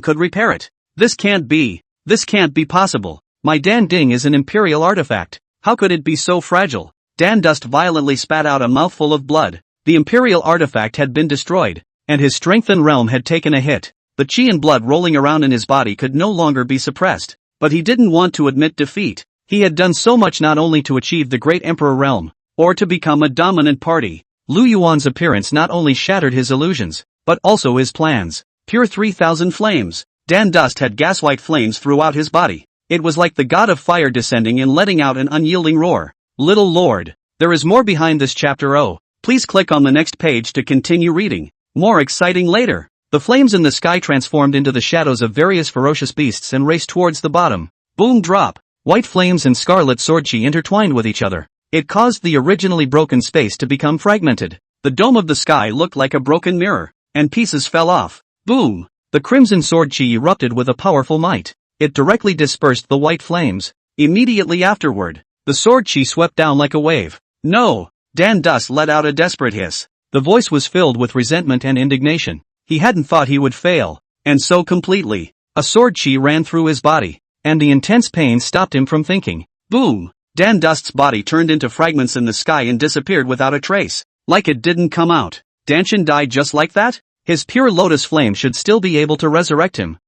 could repair it. This can't be. This can't be possible. My Dan Ding is an imperial artifact. How could it be so fragile? Dan Dust violently spat out a mouthful of blood. The imperial artifact had been destroyed, and his strengthened realm had taken a hit. The chi and blood rolling around in his body could no longer be suppressed, but he didn't want to admit defeat. He had done so much not only to achieve the Great Emperor realm, or to become a dominant party. Lu Yuan's appearance not only shattered his illusions, but also his plans. Pure 3,000 flames. Dan Dust had gas-like flames throughout his body. It was like the god of fire descending and letting out an unyielding roar. Little Lord. There is more behind this chapter. Oh, please click on the next page to continue reading. More exciting later. The flames in the sky transformed into the shadows of various ferocious beasts and raced towards the bottom. Boom drop. White flames and scarlet sword chi intertwined with each other. It caused the originally broken space to become fragmented. The dome of the sky looked like a broken mirror, and pieces fell off. Boom! The crimson sword chi erupted with a powerful might. It directly dispersed the white flames. Immediately afterward, the sword chi swept down like a wave. No! Dan Dust let out a desperate hiss. The voice was filled with resentment and indignation. He hadn't thought he would fail, and so completely. A sword chi ran through his body, and the intense pain stopped him from thinking. Boom! Dan Dust's body turned into fragments in the sky and disappeared without a trace, like it didn't come out. Danshin died just like that? His pure lotus flame should still be able to resurrect him.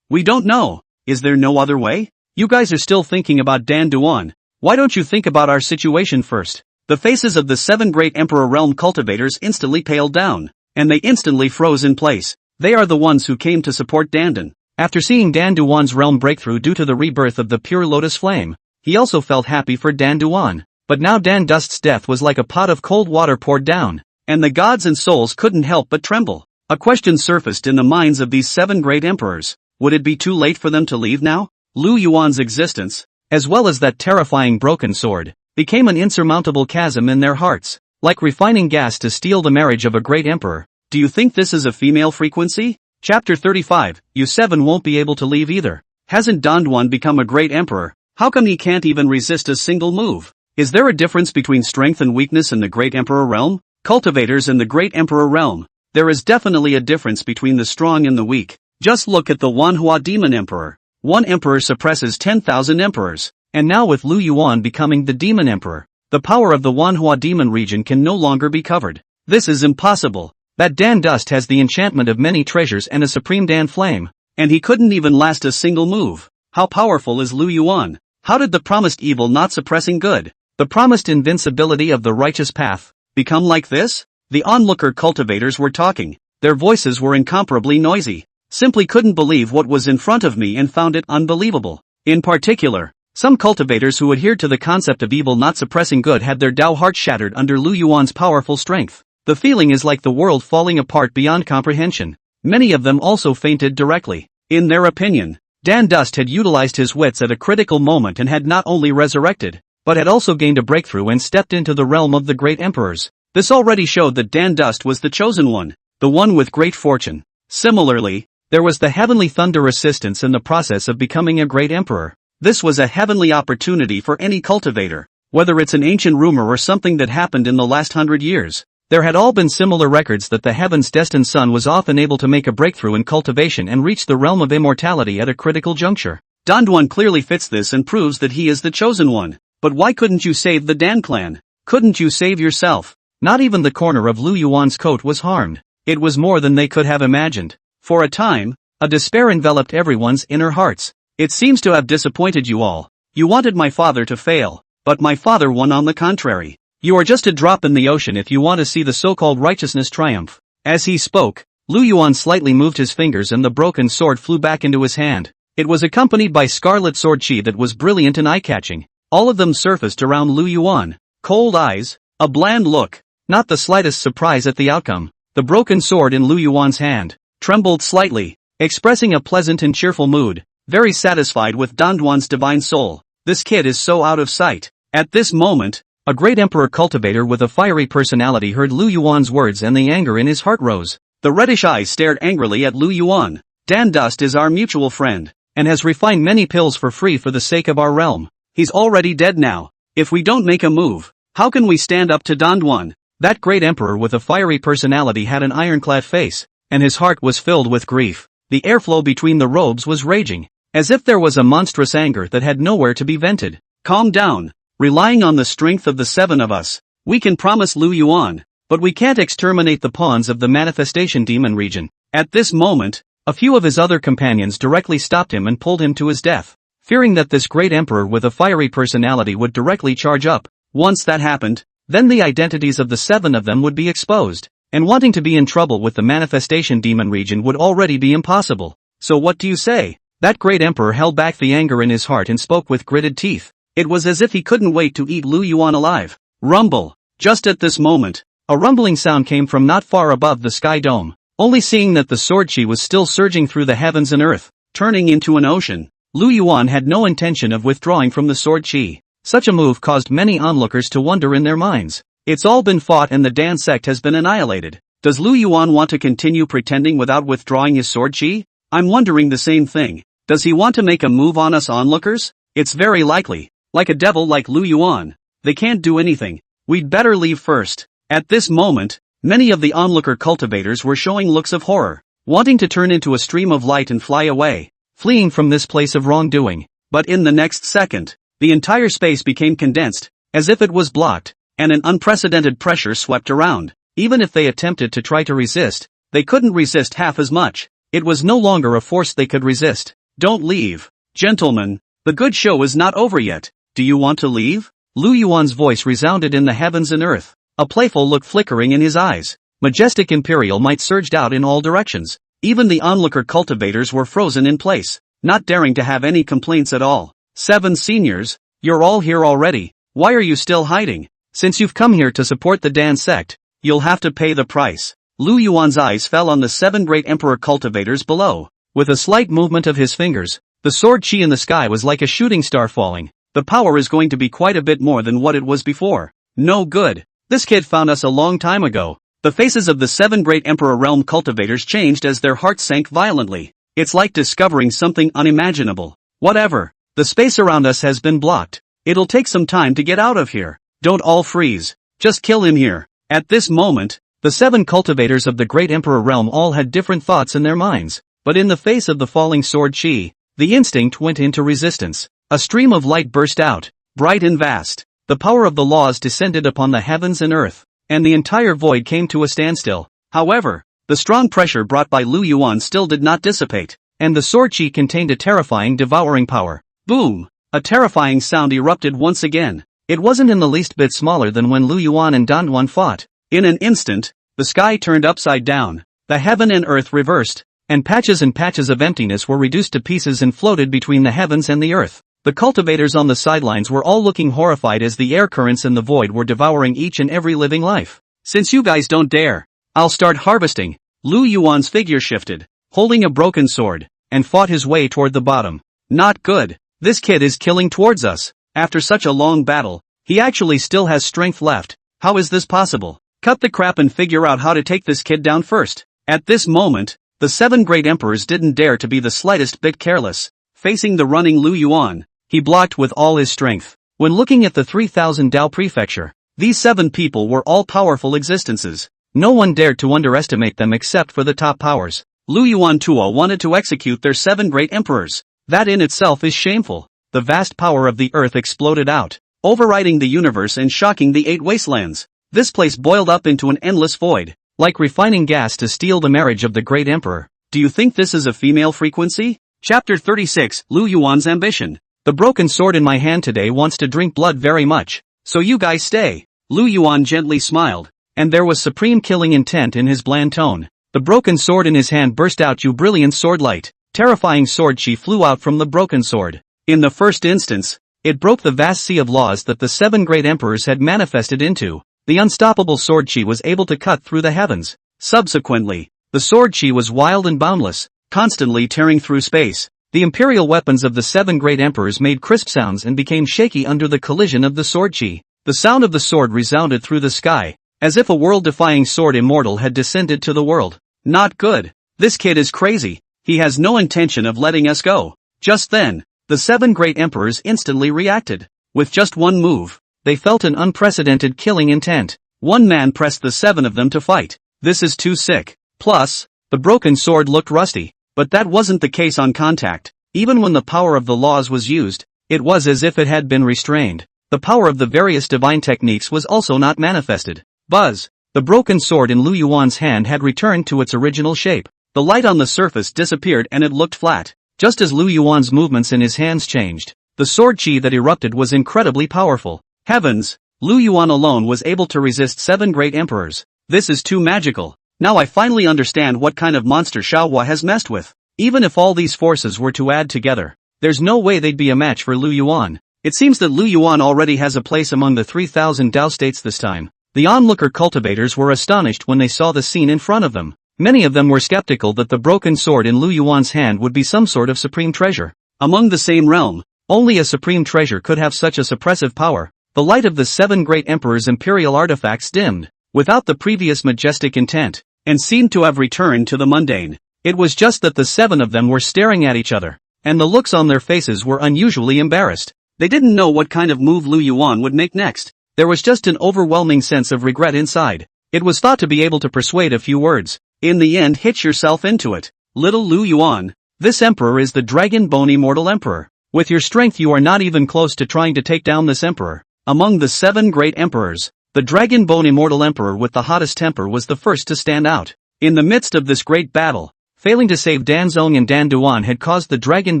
We don't know. Is there no other way? You guys are still thinking about Dan Duan. Why don't you think about our situation first? The faces of the 7 great Emperor realm cultivators instantly paled down, and they instantly froze in place. They are the ones who came to support Dandan. After seeing Dan Duan's realm breakthrough due to the rebirth of the pure lotus flame, he also felt happy for Dan Duan. But now Dan Dust's death was like a pot of cold water poured down, and the gods and souls couldn't help but tremble. A question surfaced in the minds of these 7 great emperors. Would it be too late for them to leave now? Lu Yuan's existence, as well as that terrifying broken sword, became an insurmountable chasm in their hearts, like refining gas to steal the marriage of a great emperor. Do you think this is a female frequency? Chapter 35, You 7 won't be able to leave either. Hasn't Danduan become a great emperor? How come he can't even resist a single move? Is there a difference between strength and weakness in the Great Emperor realm? Cultivators in the Great Emperor realm. There is definitely a difference between the strong and the weak. Just look at the Manhwa Demon Emperor. One emperor suppresses 10,000 emperors. And now with Lu Yuan becoming the Demon Emperor, the power of the Manhwa Demon region can no longer be covered. This is impossible. That Dan Dust has the enchantment of many treasures and a supreme Dan Flame, and he couldn't even last a single move. How powerful is Lu Yuan? How did the promised evil not suppressing good, the promised invincibility of the righteous path, become like this? The onlooker cultivators were talking. Their voices were incomparably noisy. Simply couldn't believe what was in front of me and found it unbelievable. In particular, some cultivators who adhered to the concept of evil not suppressing good had their Dao hearts shattered under Lu Yuan's powerful strength. The feeling is like the world falling apart beyond comprehension. Many of them also fainted directly. In their opinion, Dan Dust had utilized his wits at a critical moment and had not only resurrected, but had also gained a breakthrough and stepped into the realm of the great emperors. This already showed that Dan Dust was the chosen one, the one with great fortune. Similarly, there was the heavenly thunder assistance in the process of becoming a great emperor. This was a heavenly opportunity for any cultivator, whether it's an ancient rumor or something that happened in the last 100 years. There had all been similar records that the heaven's destined son was often able to make a breakthrough in cultivation and reach the realm of immortality at a critical juncture. Danduan clearly fits this and proves that he is the chosen one. But why couldn't you save the Dan clan? Couldn't you save yourself? Not even the corner of Lu Yuan's coat was harmed. It was more than they could have imagined. For a time, a despair enveloped everyone's inner hearts. It seems to have disappointed you all. You wanted my father to fail, but my father won on the contrary. You are just a drop in the ocean if you want to see the so-called righteousness triumph. As he spoke, Lu Yuan slightly moved his fingers and the broken sword flew back into his hand. It was accompanied by scarlet sword chi that was brilliant and eye-catching. All of them surfaced around Lu Yuan. Cold eyes, a bland look, not the slightest surprise at the outcome. The broken sword in Lu Yuan's hand trembled slightly, expressing a pleasant and cheerful mood, very satisfied with Danduan's divine soul. This kid is so out of sight. At this moment, a great emperor cultivator with a fiery personality heard Lu Yuan's words and the anger in his heart rose. The reddish eyes stared angrily at Lu Yuan. Dan Dust is our mutual friend, and has refined many pills for free for the sake of our realm. He's already dead now. If we don't make a move, how can we stand up to Danduan? That great emperor with a fiery personality had an ironclad face, and his heart was filled with grief. The airflow between the robes was raging, as if there was a monstrous anger that had nowhere to be vented. Calm down. Relying on the strength of the 7 of us, we can promise Lu Yuan but we can't exterminate the pawns of the manifestation demon region. At this moment, a few of his other companions directly stopped him and pulled him to his death, fearing that this great emperor with a fiery personality would directly charge up. Once that happened, then the identities of the 7 of them would be exposed, and wanting to be in trouble with the manifestation demon region would already be impossible. So what do you say? That great emperor held back the anger in his heart and spoke with gritted teeth. It was as if he couldn't wait to eat Lu Yuan alive. Rumble. Just at this moment, a rumbling sound came from not far above the sky dome. Only seeing that the sword chi was still surging through the heavens and earth, turning into an ocean, Lu Yuan had no intention of withdrawing from the sword chi. Such a move caused many onlookers to wonder in their minds. It's all been fought and the Dan Sect has been annihilated. Does Lu Yuan want to continue pretending without withdrawing his sword chi? I'm wondering the same thing. Does he want to make a move on us onlookers? It's very likely. Like a devil like Lu Yuan. They can't do anything. We'd better leave first. At this moment, many of the onlooker cultivators were showing looks of horror, wanting to turn into a stream of light and fly away, fleeing from this place of wrongdoing. But in the next second, the entire space became condensed, as if it was blocked, and an unprecedented pressure swept around. Even if they attempted to try to resist, they couldn't resist half as much. It was no longer a force they could resist. Don't leave. Gentlemen, the good show is not over yet. Do you want to leave? Lu Yuan's voice resounded in the heavens and earth, a playful look flickering in his eyes. Majestic imperial might surged out in all directions. Even the onlooker cultivators were frozen in place, not daring to have any complaints at all. 7 seniors, you're all here already. Why are you still hiding? Since you've come here to support the Dan Sect, you'll have to pay the price. Lu Yuan's eyes fell on the 7 great emperor cultivators below. With a slight movement of his fingers, the sword chi in the sky was like a shooting star falling. The power is going to be quite a bit more than what it was before. No good. This kid found us a long time ago. The faces of the 7 great emperor realm cultivators changed as their hearts sank violently. It's like discovering something unimaginable. Whatever. The space around us has been blocked. It'll take some time to get out of here. Don't all freeze. Just kill him here. At this moment, the 7 cultivators of the great emperor realm all had different thoughts in their minds. But in the face of the falling sword chi, the instinct went into resistance. A stream of light burst out, bright and vast. The power of the laws descended upon the heavens and earth, and the entire void came to a standstill. However, the strong pressure brought by Lu Yuan still did not dissipate, and the sword chi contained a terrifying devouring power. Boom! A terrifying sound erupted once again. It wasn't in the least bit smaller than when Lu Yuan and Dan Yuan fought. In an instant, the sky turned upside down, the heaven and earth reversed, and patches of emptiness were reduced to pieces and floated between the heavens and the earth. The cultivators on the sidelines were all looking horrified as the air currents in the void were devouring each and every living life. Since you guys don't dare, I'll start harvesting. Lu Yuan's figure shifted, holding a broken sword, and fought his way toward the bottom. Not good. This kid is killing towards us. After such a long battle, he actually still has strength left. How is this possible? Cut the crap and figure out how to take this kid down first. At this moment, the 7 great emperors didn't dare to be the slightest bit careless. Facing the running Lu Yuan, he blocked with all his strength. When looking at the 3000 Dao Prefecture, these 7 people were all powerful existences. No one dared to underestimate them except for the top powers. Lu Yuan Tuo wanted to execute their 7 great emperors. That in itself is shameful. The vast power of the earth exploded out, overriding the universe and shocking the 8 wastelands. This place boiled up into an endless void, like refining gas to steal the marriage of the great emperor. Do you think this is a female frequency? Chapter 36, Lu Yuan's Ambition. The broken sword in my hand today wants to drink blood very much, so you guys stay. Lu Yuan gently smiled, and there was supreme killing intent in his bland tone. The broken sword in his hand burst out you brilliant sword light. Terrifying sword chi flew out from the broken sword. In the first instance, it broke the vast sea of laws that the 7 great emperors had manifested into. The unstoppable sword chi was able to cut through the heavens. Subsequently, the sword chi was wild and boundless, constantly tearing through space. The imperial weapons of the 7 great emperors made crisp sounds and became shaky under the collision of the sword chi. The sound of the sword resounded through the sky, as if a world-defying sword immortal had descended to the world. Not good. This kid is crazy. He has no intention of letting us go. Just then, the 7 great emperors instantly reacted. With just one move, they felt an unprecedented killing intent. One man pressed the 7 of them to fight. This is too sick. Plus, the broken sword looked rusty. But that wasn't the case on contact. Even when the power of the laws was used, it was as if it had been restrained. The power of the various divine techniques was also not manifested. Buzz! The broken sword in Lu Yuan's hand had returned to its original shape. The light on the surface disappeared and it looked flat. Just as Lu Yuan's movements in his hands changed, the sword chi that erupted was incredibly powerful. Heavens! Lu Yuan alone was able to resist 7 great emperors. This is too magical. Now I finally understand what kind of monster Xiao Huo has messed with. Even if all these forces were to add together, there's no way they'd be a match for Lu Yuan. It seems that Lu Yuan already has a place among the 3,000 Dao states this time. The onlooker cultivators were astonished when they saw the scene in front of them. Many of them were skeptical that the broken sword in Lu Yuan's hand would be some sort of supreme treasure. Among the same realm, only a supreme treasure could have such a suppressive power. The light of the 7 great emperors' imperial artifacts dimmed, without the previous majestic intent, and seemed to have returned to the mundane. It was just that the 7 of them were staring at each other, and the looks on their faces were unusually embarrassed. They didn't know what kind of move Lu Yuan would make next. There was just an overwhelming sense of regret inside. It was thought to be able to persuade a few words. In the end, hitch yourself into it. Little Lu Yuan, this emperor is the Dragon Bone Immortal Emperor. With your strength you are not even close to trying to take down this emperor. Among the 7 great emperors, the Dragon Bone Immortal Emperor with the hottest temper was the first to stand out. In the midst of this great battle, failing to save Dan Zong and Dan Duan had caused the Dragon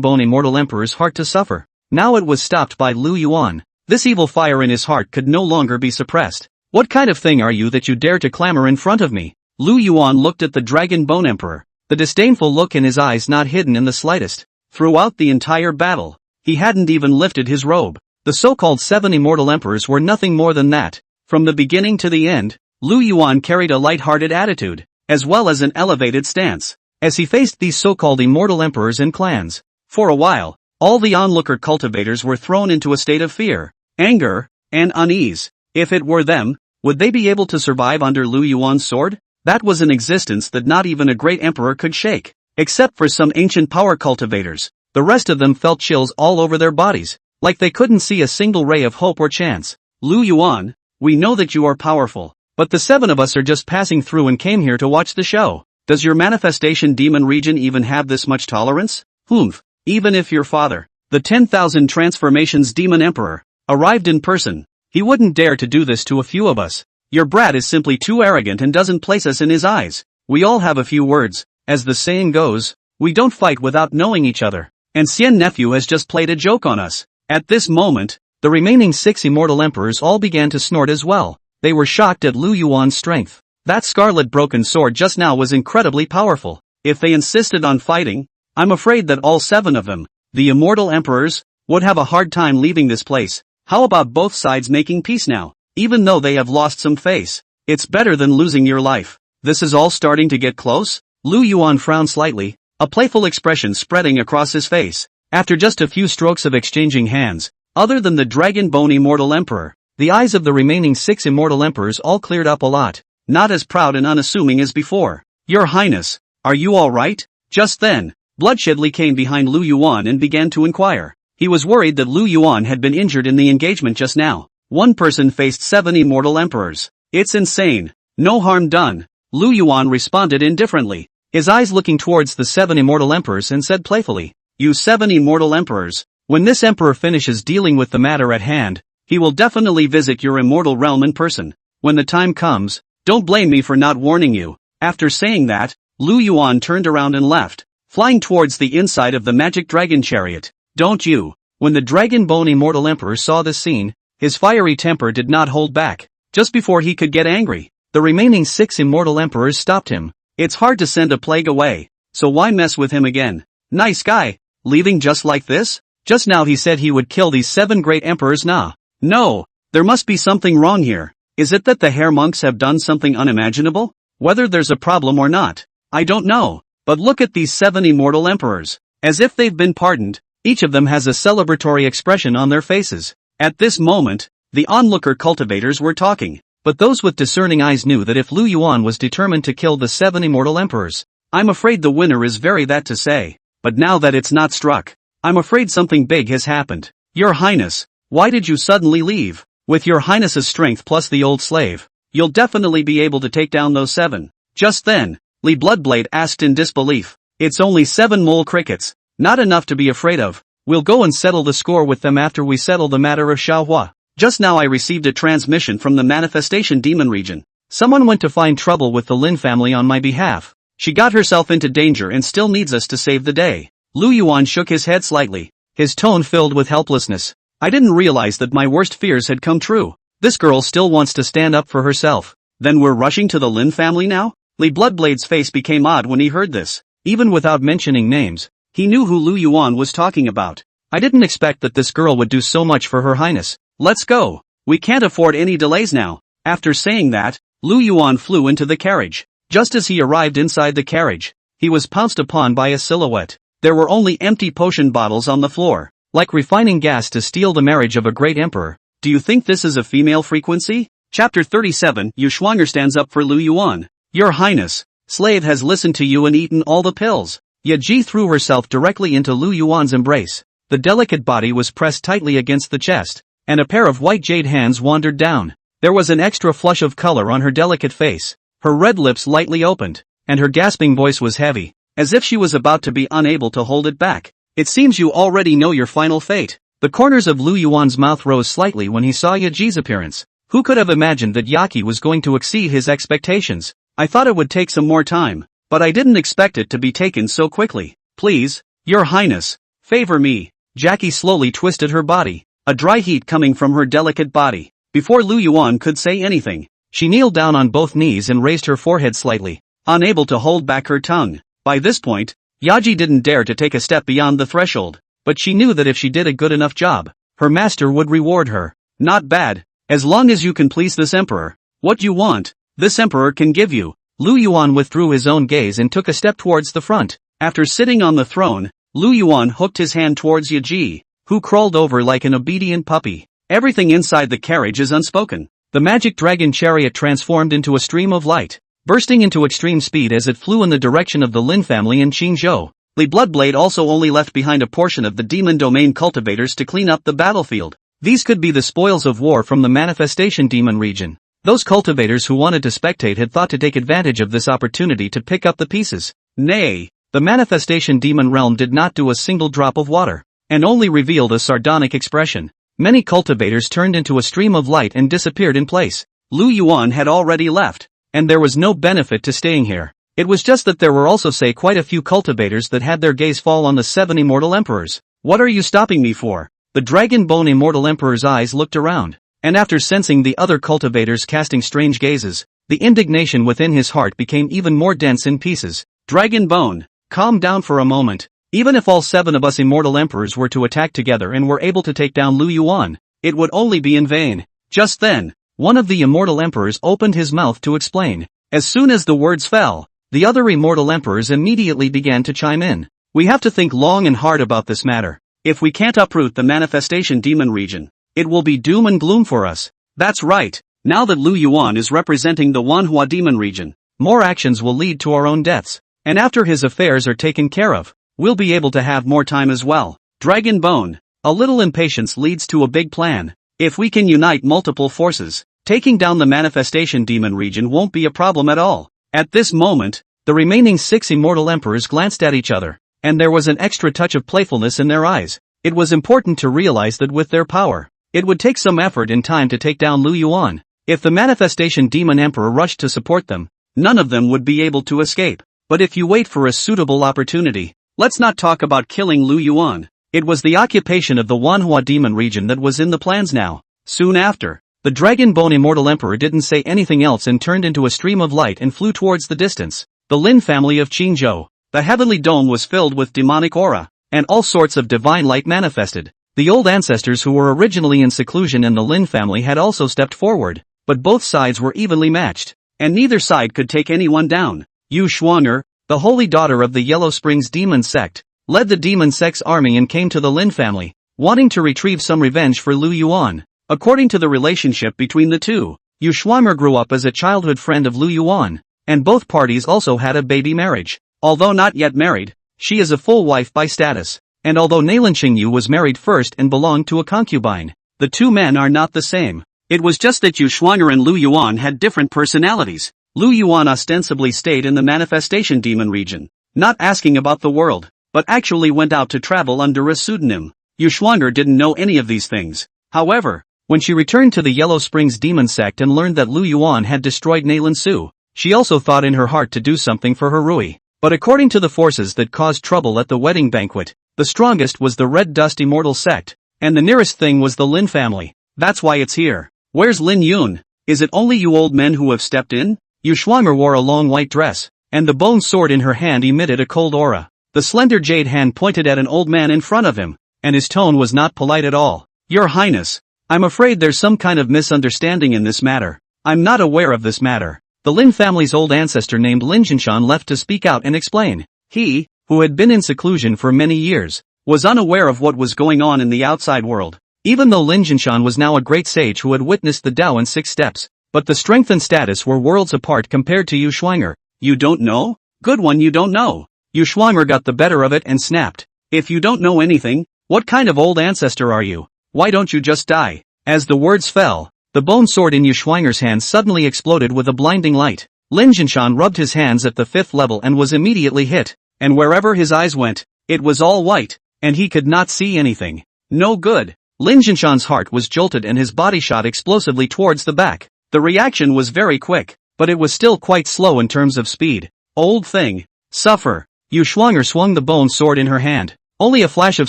Bone Immortal Emperor's heart to suffer. Now it was stopped by Lu Yuan. This evil fire in his heart could no longer be suppressed. What kind of thing are you that you dare to clamor in front of me? Lu Yuan looked at the Dragon Bone Emperor, the disdainful look in his eyes not hidden in the slightest. Throughout the entire battle, he hadn't even lifted his robe. The so-called 7 immortal emperors were nothing more than that. From the beginning to the end, Lu Yuan carried a light-hearted attitude, as well as an elevated stance, as he faced these so-called immortal emperors and clans. For a while, all the onlooker cultivators were thrown into a state of fear, anger, and unease. If it were them, would they be able to survive under Lu Yuan's sword? That was an existence that not even a great emperor could shake. Except for some ancient power cultivators, the rest of them felt chills all over their bodies, like they couldn't see a single ray of hope or chance. Lu Yuan, we know that you are powerful, but the 7 of us are just passing through and came here to watch the show. Does your manifestation demon region even have this much tolerance? Humph, even if your father, the 10,000 transformations demon emperor, arrived in person, he wouldn't dare to do this to a few of us. Your brat is simply too arrogant and doesn't place us in his eyes. We all have a few words. As the saying goes, we don't fight without knowing each other. And Xian nephew has just played a joke on us. At this moment, the remaining 6 immortal emperors all began to snort as well. They were shocked at Lu Yuan's strength. That scarlet broken sword just now was incredibly powerful. If they insisted on fighting, I'm afraid that all 7 of them, the immortal emperors, would have a hard time leaving this place. How about both sides making peace now? Even though they have lost some face, it's better than losing your life. This is all starting to get close? Lu Yuan frowned slightly, a playful expression spreading across his face. After just a few strokes of exchanging hands, other than the Dragon Bone Immortal Emperor, the eyes of the remaining 6 immortal emperors all cleared up a lot, not as proud and unassuming as before. Your Highness, are you alright? Just then, Bloodshedly came behind Lu Yuan and began to inquire. He was worried that Lu Yuan had been injured in the engagement just now. One person faced 7 immortal emperors. It's insane. No harm done. Lu Yuan responded indifferently, his eyes looking towards the 7 immortal emperors and said playfully, You 7 immortal emperors, when this emperor finishes dealing with the matter at hand, he will definitely visit your immortal realm in person. When the time comes, don't blame me for not warning you. After saying that, Lu Yuan turned around and left, flying towards the inside of the magic dragon chariot. Don't you? When the Dragon Bone Immortal Emperor saw this scene, his fiery temper did not hold back. Just before he could get angry, the remaining 6 immortal emperors stopped him. It's hard to send a plague away, so why mess with him again? Nice guy, leaving just like this? Just now he said he would kill these 7 great emperors. Nah. No, there must be something wrong here. Is it that the hair monks have done something unimaginable? Whether there's a problem or not, I don't know. But look at these 7 immortal emperors. As if they've been pardoned, each of them has a celebratory expression on their faces. At this moment, the onlooker cultivators were talking, but those with discerning eyes knew that if Lu Yuan was determined to kill the 7 immortal emperors, I'm afraid the winner is very that to say. But now that it's not struck, I'm afraid something big has happened. Your Highness, why did you suddenly leave? With your Highness's strength plus the old slave, you'll definitely be able to take down those 7. Just then, Li Bloodblade asked in disbelief. It's only 7 mole crickets, not enough to be afraid of. We'll go and settle the score with them after we settle the matter of Xiao Huo. Just now I received a transmission from the manifestation demon region. Someone went to find trouble with the Lin family on my behalf. She got herself into danger and still needs us to save the day. Lu Yuan shook his head slightly, his tone filled with helplessness. I didn't realize that my worst fears had come true. This girl still wants to stand up for herself. Then we're rushing to the Lin family now? Li Bloodblade's face became odd when he heard this. Even without mentioning names, he knew who Lu Yuan was talking about. I didn't expect that this girl would do so much for her highness. Let's go. We can't afford any delays now. After saying that, Lu Yuan flew into the carriage. Just as he arrived inside the carriage, he was pounced upon by a silhouette. There were only empty potion bottles on the floor, like refining gas to steal the marriage of a great emperor. Do you think this is a female frequency? Chapter 37. Yu Shuang'er stands up for Lu Yuan. Your Highness, slave has listened to you and eaten all the pills. Yaji threw herself directly into Lu Yuan's embrace. The delicate body was pressed tightly against the chest, and a pair of white jade hands wandered down. There was an extra flush of color on her delicate face. Her red lips lightly opened, and her gasping voice was heavy, as if she was about to be unable to hold it back. It seems you already know your final fate. The corners of Lu Yuan's mouth rose slightly when he saw Yaji's appearance. Who could have imagined that Yaki was going to exceed his expectations? I thought it would take some more time, but I didn't expect it to be taken so quickly. Please, Your Highness, favor me. Jackie slowly twisted her body, a dry heat coming from her delicate body. Before Lu Yuan could say anything, she kneeled down on both knees and raised her forehead slightly, unable to hold back her tongue. By this point, Yaji didn't dare to take a step beyond the threshold, but she knew that if she did a good enough job, her master would reward her. Not bad, as long as you can please this emperor. What you want, this emperor can give you. Lu Yuan withdrew his own gaze and took a step towards the front. After sitting on the throne, Lu Yuan hooked his hand towards Yaji, who crawled over like an obedient puppy. Everything inside the carriage is unspoken. The magic dragon chariot transformed into a stream of light, bursting into extreme speed as it flew in the direction of the Lin family in Shinzho. Li Bloodblade also only left behind a portion of the demon domain cultivators to clean up the battlefield. These could be the spoils of war from the manifestation demon region. Those cultivators who wanted to spectate had thought to take advantage of this opportunity to pick up the pieces. Nay, the manifestation demon realm did not do a single drop of water, and only revealed a sardonic expression. Many cultivators turned into a stream of light and disappeared in place. Lu Yuan had already left, and there was no benefit to staying here. It was just that there were also quite a few cultivators that had their gaze fall on the 7 immortal emperors. What are you stopping me for? The Dragon Bone Immortal Emperor's eyes looked around, and after sensing the other cultivators casting strange gazes, the indignation within his heart became even more dense in pieces. Dragon Bone, calm down for a moment. Even if all 7 of us immortal emperors were to attack together and were able to take down Lu Yuan, it would only be in vain. Just then, one of the immortal emperors opened his mouth to explain. As soon as the words fell, the other immortal emperors immediately began to chime in. We have to think long and hard about this matter. If we can't uproot the manifestation demon region, it will be doom and gloom for us. That's right. Now that Lu Yuan is representing the Manhwa demon region, more actions will lead to our own deaths. And after his affairs are taken care of, we'll be able to have more time as well. Dragon Bone, a little impatience leads to a big plan. If we can unite multiple forces, taking down the manifestation demon region won't be a problem at all. At this moment, the remaining 6 immortal emperors glanced at each other, and there was an extra touch of playfulness in their eyes. It was important to realize that with their power, it would take some effort and time to take down Lu Yuan. If the manifestation demon emperor rushed to support them, none of them would be able to escape. But if you wait for a suitable opportunity, let's not talk about killing Lu Yuan. It was the occupation of the Wanhua demon region that was in the plans now. Soon after, the Dragon Bone Immortal Emperor didn't say anything else and turned into a stream of light and flew towards the distance. The Lin family of Qingzhou. The heavenly dome was filled with demonic aura, and all sorts of divine light manifested. The old ancestors who were originally in seclusion in the Lin family had also stepped forward, but both sides were evenly matched, and neither side could take anyone down. Yu Shuang'er, the holy daughter of the Yellow Springs Demon Sect, led the Demon Sect's army and came to the Lin family, wanting to retrieve some revenge for Lu Yuan. According to the relationship between the two, Yu Shuang'er grew up as a childhood friend of Lu Yuan, and both parties also had a baby marriage. Although not yet married, she is a full wife by status, and although Nalan Qingyu was married first and belonged to a concubine, the two men are not the same. It was just that Yu Shuang'er and Lu Yuan had different personalities. Lu Yuan ostensibly stayed in the manifestation demon region, not asking about the world, but actually went out to travel under a pseudonym. Yu Shuang'er didn't know any of these things. However, When she returned to the Yellow Springs Demon Sect and learned that Lu Yuan had destroyed Nalan Su, she also thought in her heart to do something for her Rui. But according to the forces that caused trouble at the wedding banquet, the strongest was the Red Dust Immortal Sect, and the nearest thing was the Lin family. That's why it's here. Where's Lin Yun? Is it only you old men who have stepped in? Yu Shuang'er wore a long white dress, and the bone sword in her hand emitted a cold aura. The slender jade hand pointed at an old man in front of him, and his tone was not polite at all. Your Highness, I'm afraid there's some kind of misunderstanding in this matter. I'm not aware of this matter. The Lin family's old ancestor named Lin Jinshan left to speak out and explain. He, who had been in seclusion for many years, was unaware of what was going on in the outside world. Even though Lin Jinshan was now a great sage who had witnessed the Tao in 6 steps, but the strength and status were worlds apart compared to Yu Shuang'er. You don't know? Good one, you don't know. Yu Shuang'er got the better of it and snapped. If you don't know anything, what kind of old ancestor are you? Why don't you just die? As the words fell, the bone sword in Yu Shuang'er's hand suddenly exploded with a blinding light. Lin Jinshan rubbed his hands at the 5th level and was immediately hit, and wherever his eyes went, it was all white, and he could not see anything. No good. Lin Jinshan's heart was jolted and his body shot explosively towards the back. The reaction was very quick, but it was still quite slow in terms of speed. Old thing. Suffer. Yu Shuang'er swung the bone sword in her hand. Only a flash of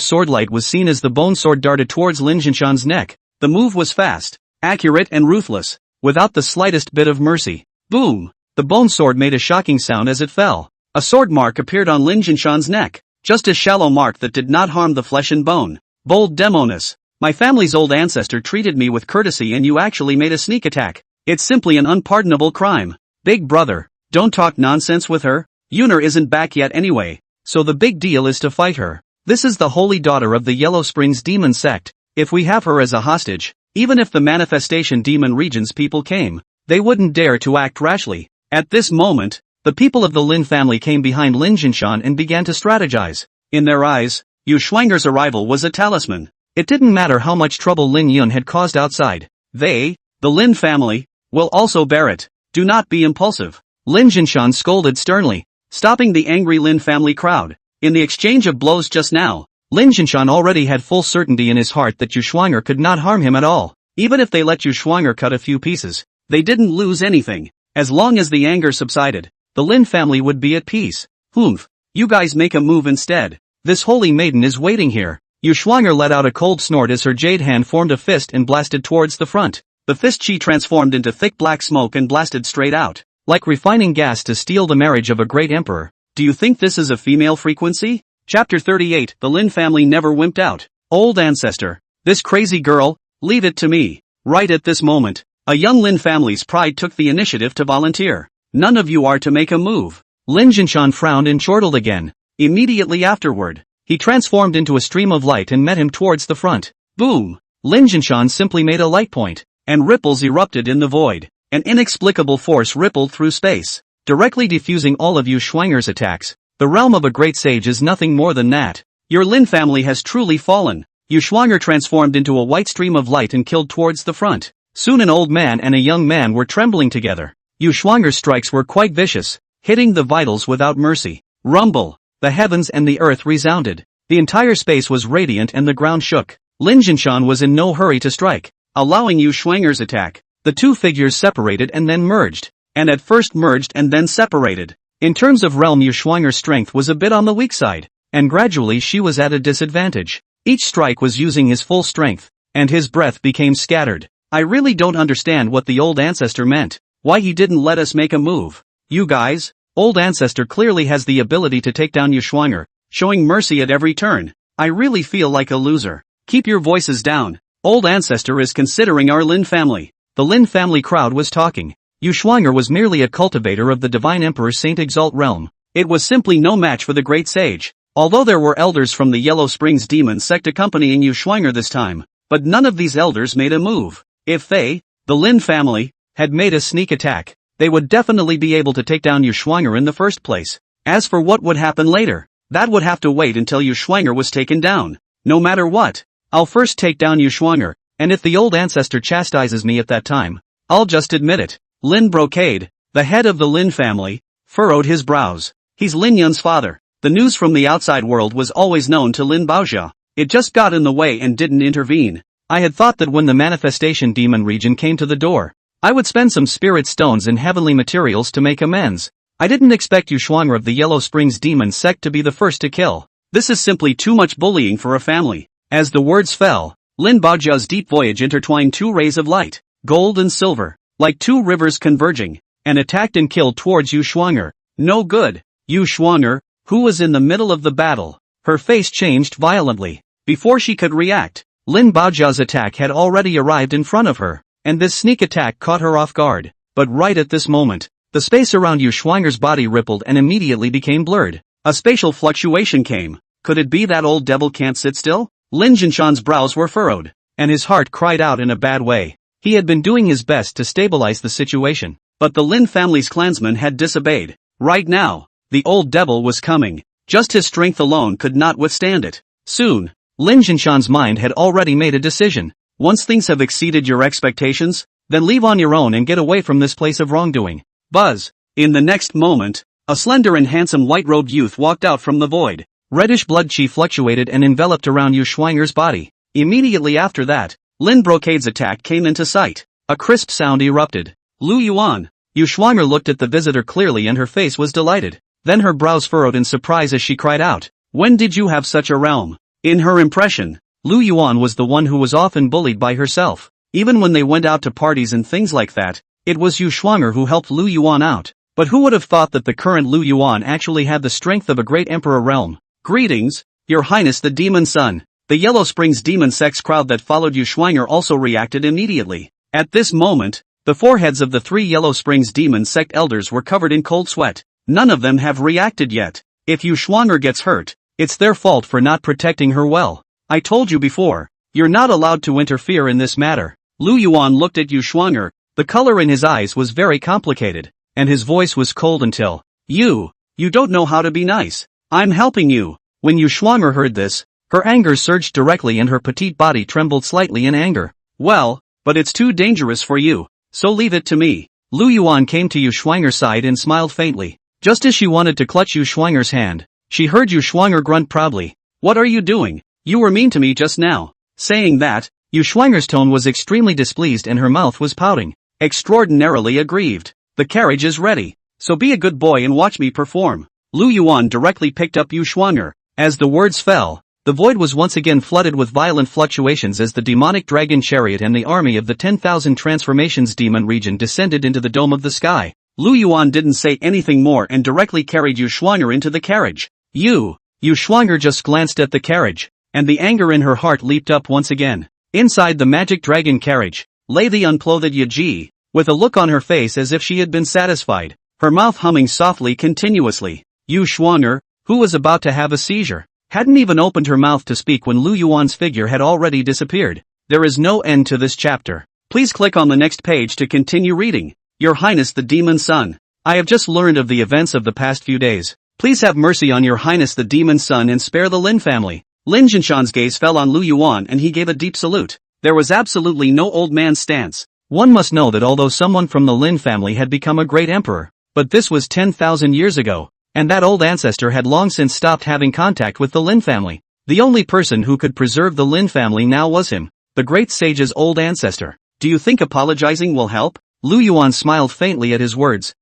swordlight was seen as the bone sword darted towards Lin Jinshan's neck. The move was fast, accurate and ruthless, without the slightest bit of mercy. Boom! The bone sword made a shocking sound as it fell. A sword mark appeared on Lin Jinshan's neck, just a shallow mark that did not harm the flesh and bone. Bold demoness. My family's old ancestor treated me with courtesy and you actually made a sneak attack. It's simply an unpardonable crime. Big brother, don't talk nonsense with her. Yuner isn't back yet anyway, so the big deal is to fight her. This is the holy daughter of the Yellow Springs Demon Sect. If we have her as a hostage, even if the manifestation demon region's people came, they wouldn't dare to act rashly. At this moment, the people of the Lin family came behind Lin Jinshan and began to strategize. In their eyes, Yu Shuang'er's arrival was a talisman. It didn't matter how much trouble Lin Yun had caused outside. They, the Lin family, will also bear it. Do not be impulsive. Lin Jinshan scolded sternly, stopping the angry Lin family crowd. In the exchange of blows just now, Lin Jinshan already had full certainty in his heart that Yu Shuang'er could not harm him at all. Even if they let Yu Shuang'er cut a few pieces, they didn't lose anything. As long as the anger subsided, the Lin family would be at peace. Humph. You guys make a move instead. This holy maiden is waiting here. Yu Shuang'er let out a cold snort as her jade hand formed a fist and blasted towards the front. The fist chi transformed into thick black smoke and blasted straight out, like refining gas to steal the marriage of a great emperor. Do you think this is a female frequency? Chapter 38. The Lin family never wimped out. Old ancestor. This crazy girl, leave it to me. Right at this moment, a young Lin family's pride took the initiative to volunteer. None of you are to make a move. Lin Jinshan frowned and chortled again. Immediately afterward, he transformed into a stream of light and met him towards the front. Boom! Lin Jinshan simply made a light point, and ripples erupted in the void. An inexplicable force rippled through space, directly defusing all of Yu Shuang'er's attacks. The realm of a great sage is nothing more than that. Your Lin family has truly fallen. Yu Shuang'er transformed into a white stream of light and killed towards the front. Soon an old man and a young man were trembling together. Yu Shuang'er's strikes were quite vicious, hitting the vitals without mercy. Rumble! The heavens and the earth resounded. The entire space was radiant and the ground shook. Lin Jinshan was in no hurry to strike, allowing Yu Shuang'er's attack. The two figures separated and then merged, and at first merged and then separated. In terms of realm, Yu Shuang'er's strength was a bit on the weak side, and gradually she was at a disadvantage. Each strike was using his full strength, and his breath became scattered. I really don't understand what the old ancestor meant, why he didn't let us make a move. You guys, old ancestor clearly has the ability to take down Yu Shuang'er, showing mercy at every turn. I really feel like a loser. Keep your voices down. Old ancestor is considering our Lin family. The Lin family crowd was talking. Yu Shuang'er was merely a cultivator of the divine emperor Saint Exalt realm. It was simply no match for the great sage. Although there were elders from the Yellow Springs Demon Sect accompanying Yu Shuang'er this time, but none of these elders made a move. If they, the Lin family, had made a sneak attack, they would definitely be able to take down Yu Shuang'er in the first place. As for what would happen later, that would have to wait until Yu Shuang'er was taken down. No matter what, I'll first take down Yu Shuang'er, and if the old ancestor chastises me at that time, I'll just admit it. Lin Brocade, the head of the Lin family, furrowed his brows. He's Lin Yun's father. The news from the outside world was always known to Lin Baojia. It just got in the way and didn't intervene. I had thought that when the manifestation demon region came to the door, I would spend some spirit stones and heavenly materials to make amends. I didn't expect Yuan of the Yellow Springs Demon Sect to be the first to kill. This is simply too much bullying for a family. As the words fell, Lin Baojia's deep voyage intertwined two rays of light, gold and silver, like two rivers converging, and attacked and killed towards Yuan. No good. Yuan, who was in the middle of the battle, her face changed violently. Before she could react, Lin Baojia's attack had already arrived in front of her, and this sneak attack caught her off guard. But right at this moment, the space around Yuan's body rippled and immediately became blurred. A spatial fluctuation came. Could it be that old devil can't sit still? Lin Jinshan's brows were furrowed, and his heart cried out in a bad way. He had been doing his best to stabilize the situation, but the Lin family's clansmen had disobeyed. Right now, the old devil was coming. Just his strength alone could not withstand it. Soon, Lin Jinshan's mind had already made a decision. Once things have exceeded your expectations, then leave on your own and get away from this place of wrongdoing. Buzz. In the next moment, a slender and handsome white-robed youth walked out from the void. Reddish blood chi fluctuated and enveloped around Yuan's body. Immediately after that, Lin Brocade's attack came into sight. A crisp sound erupted. Lu Yuan. Yuan looked at the visitor clearly and her face was delighted. Then her brows furrowed in surprise as she cried out, "When did you have such a realm?" In her impression, Lu Yuan was the one who was often bullied by herself. Even when they went out to parties and things like that, it was Yuan who helped Lu Yuan out. But who would have thought that the current Lu Yuan actually had the strength of a great emperor realm? Greetings, Your Highness the Demon Son. The Yellow Springs Demon Sect's crowd that followed Yuan also reacted immediately. At this moment, the foreheads of the three Yellow Springs Demon Sect elders were covered in cold sweat. None of them have reacted yet. If Yuan gets hurt, it's their fault for not protecting her well. I told you before, you're not allowed to interfere in this matter. Lu Yuan looked at Yuan. The color in his eyes was very complicated, and his voice was cold until, You don't know how to be nice. I'm helping you. When Yuan heard this, her anger surged directly and her petite body trembled slightly in anger. Well, but it's too dangerous for you, so leave it to me. Lu Yuan came to Yuan's side and smiled faintly. Just as she wanted to clutch Yuan's hand, she heard Yuan grunt proudly. What are you doing? You were mean to me just now. Saying that, Yuan's tone was extremely displeased and her mouth was pouting. Extraordinarily aggrieved. The carriage is ready, so be a good boy and watch me perform. Lu Yuan directly picked up Yuan. As the words fell, the void was once again flooded with violent fluctuations as the demonic dragon chariot and the army of the 10,000 transformations demon region descended into the dome of the sky. Lu Yuan didn't say anything more and directly carried Yuan into the carriage. Yuan just glanced at the carriage, and the anger in her heart leaped up once again. Inside the magic dragon carriage lay the unclothed Yaji, with a look on her face as if she had been satisfied, her mouth humming softly continuously. Yuan, who was about to have a seizure, hadn't even opened her mouth to speak when Lu Yuan's figure had already disappeared. There is no end to this chapter. Please click on the next page to continue reading. Your Highness the Demon Son. I have just learned of the events of the past few days. Please have mercy on Your Highness the Demon Son and spare the Lin family. Lin Jinshan's gaze fell on Lu Yuan and he gave a deep salute. There was absolutely no old man's stance. One must know that although someone from the Lin family had become a great emperor, but this was 10,000 years ago, and that old ancestor had long since stopped having contact with the Lin family. The only person who could preserve the Lin family now was him, the great sage's old ancestor. Do you think apologizing will help? Lu Yuan smiled faintly at his words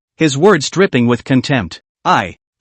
dripping with contempt.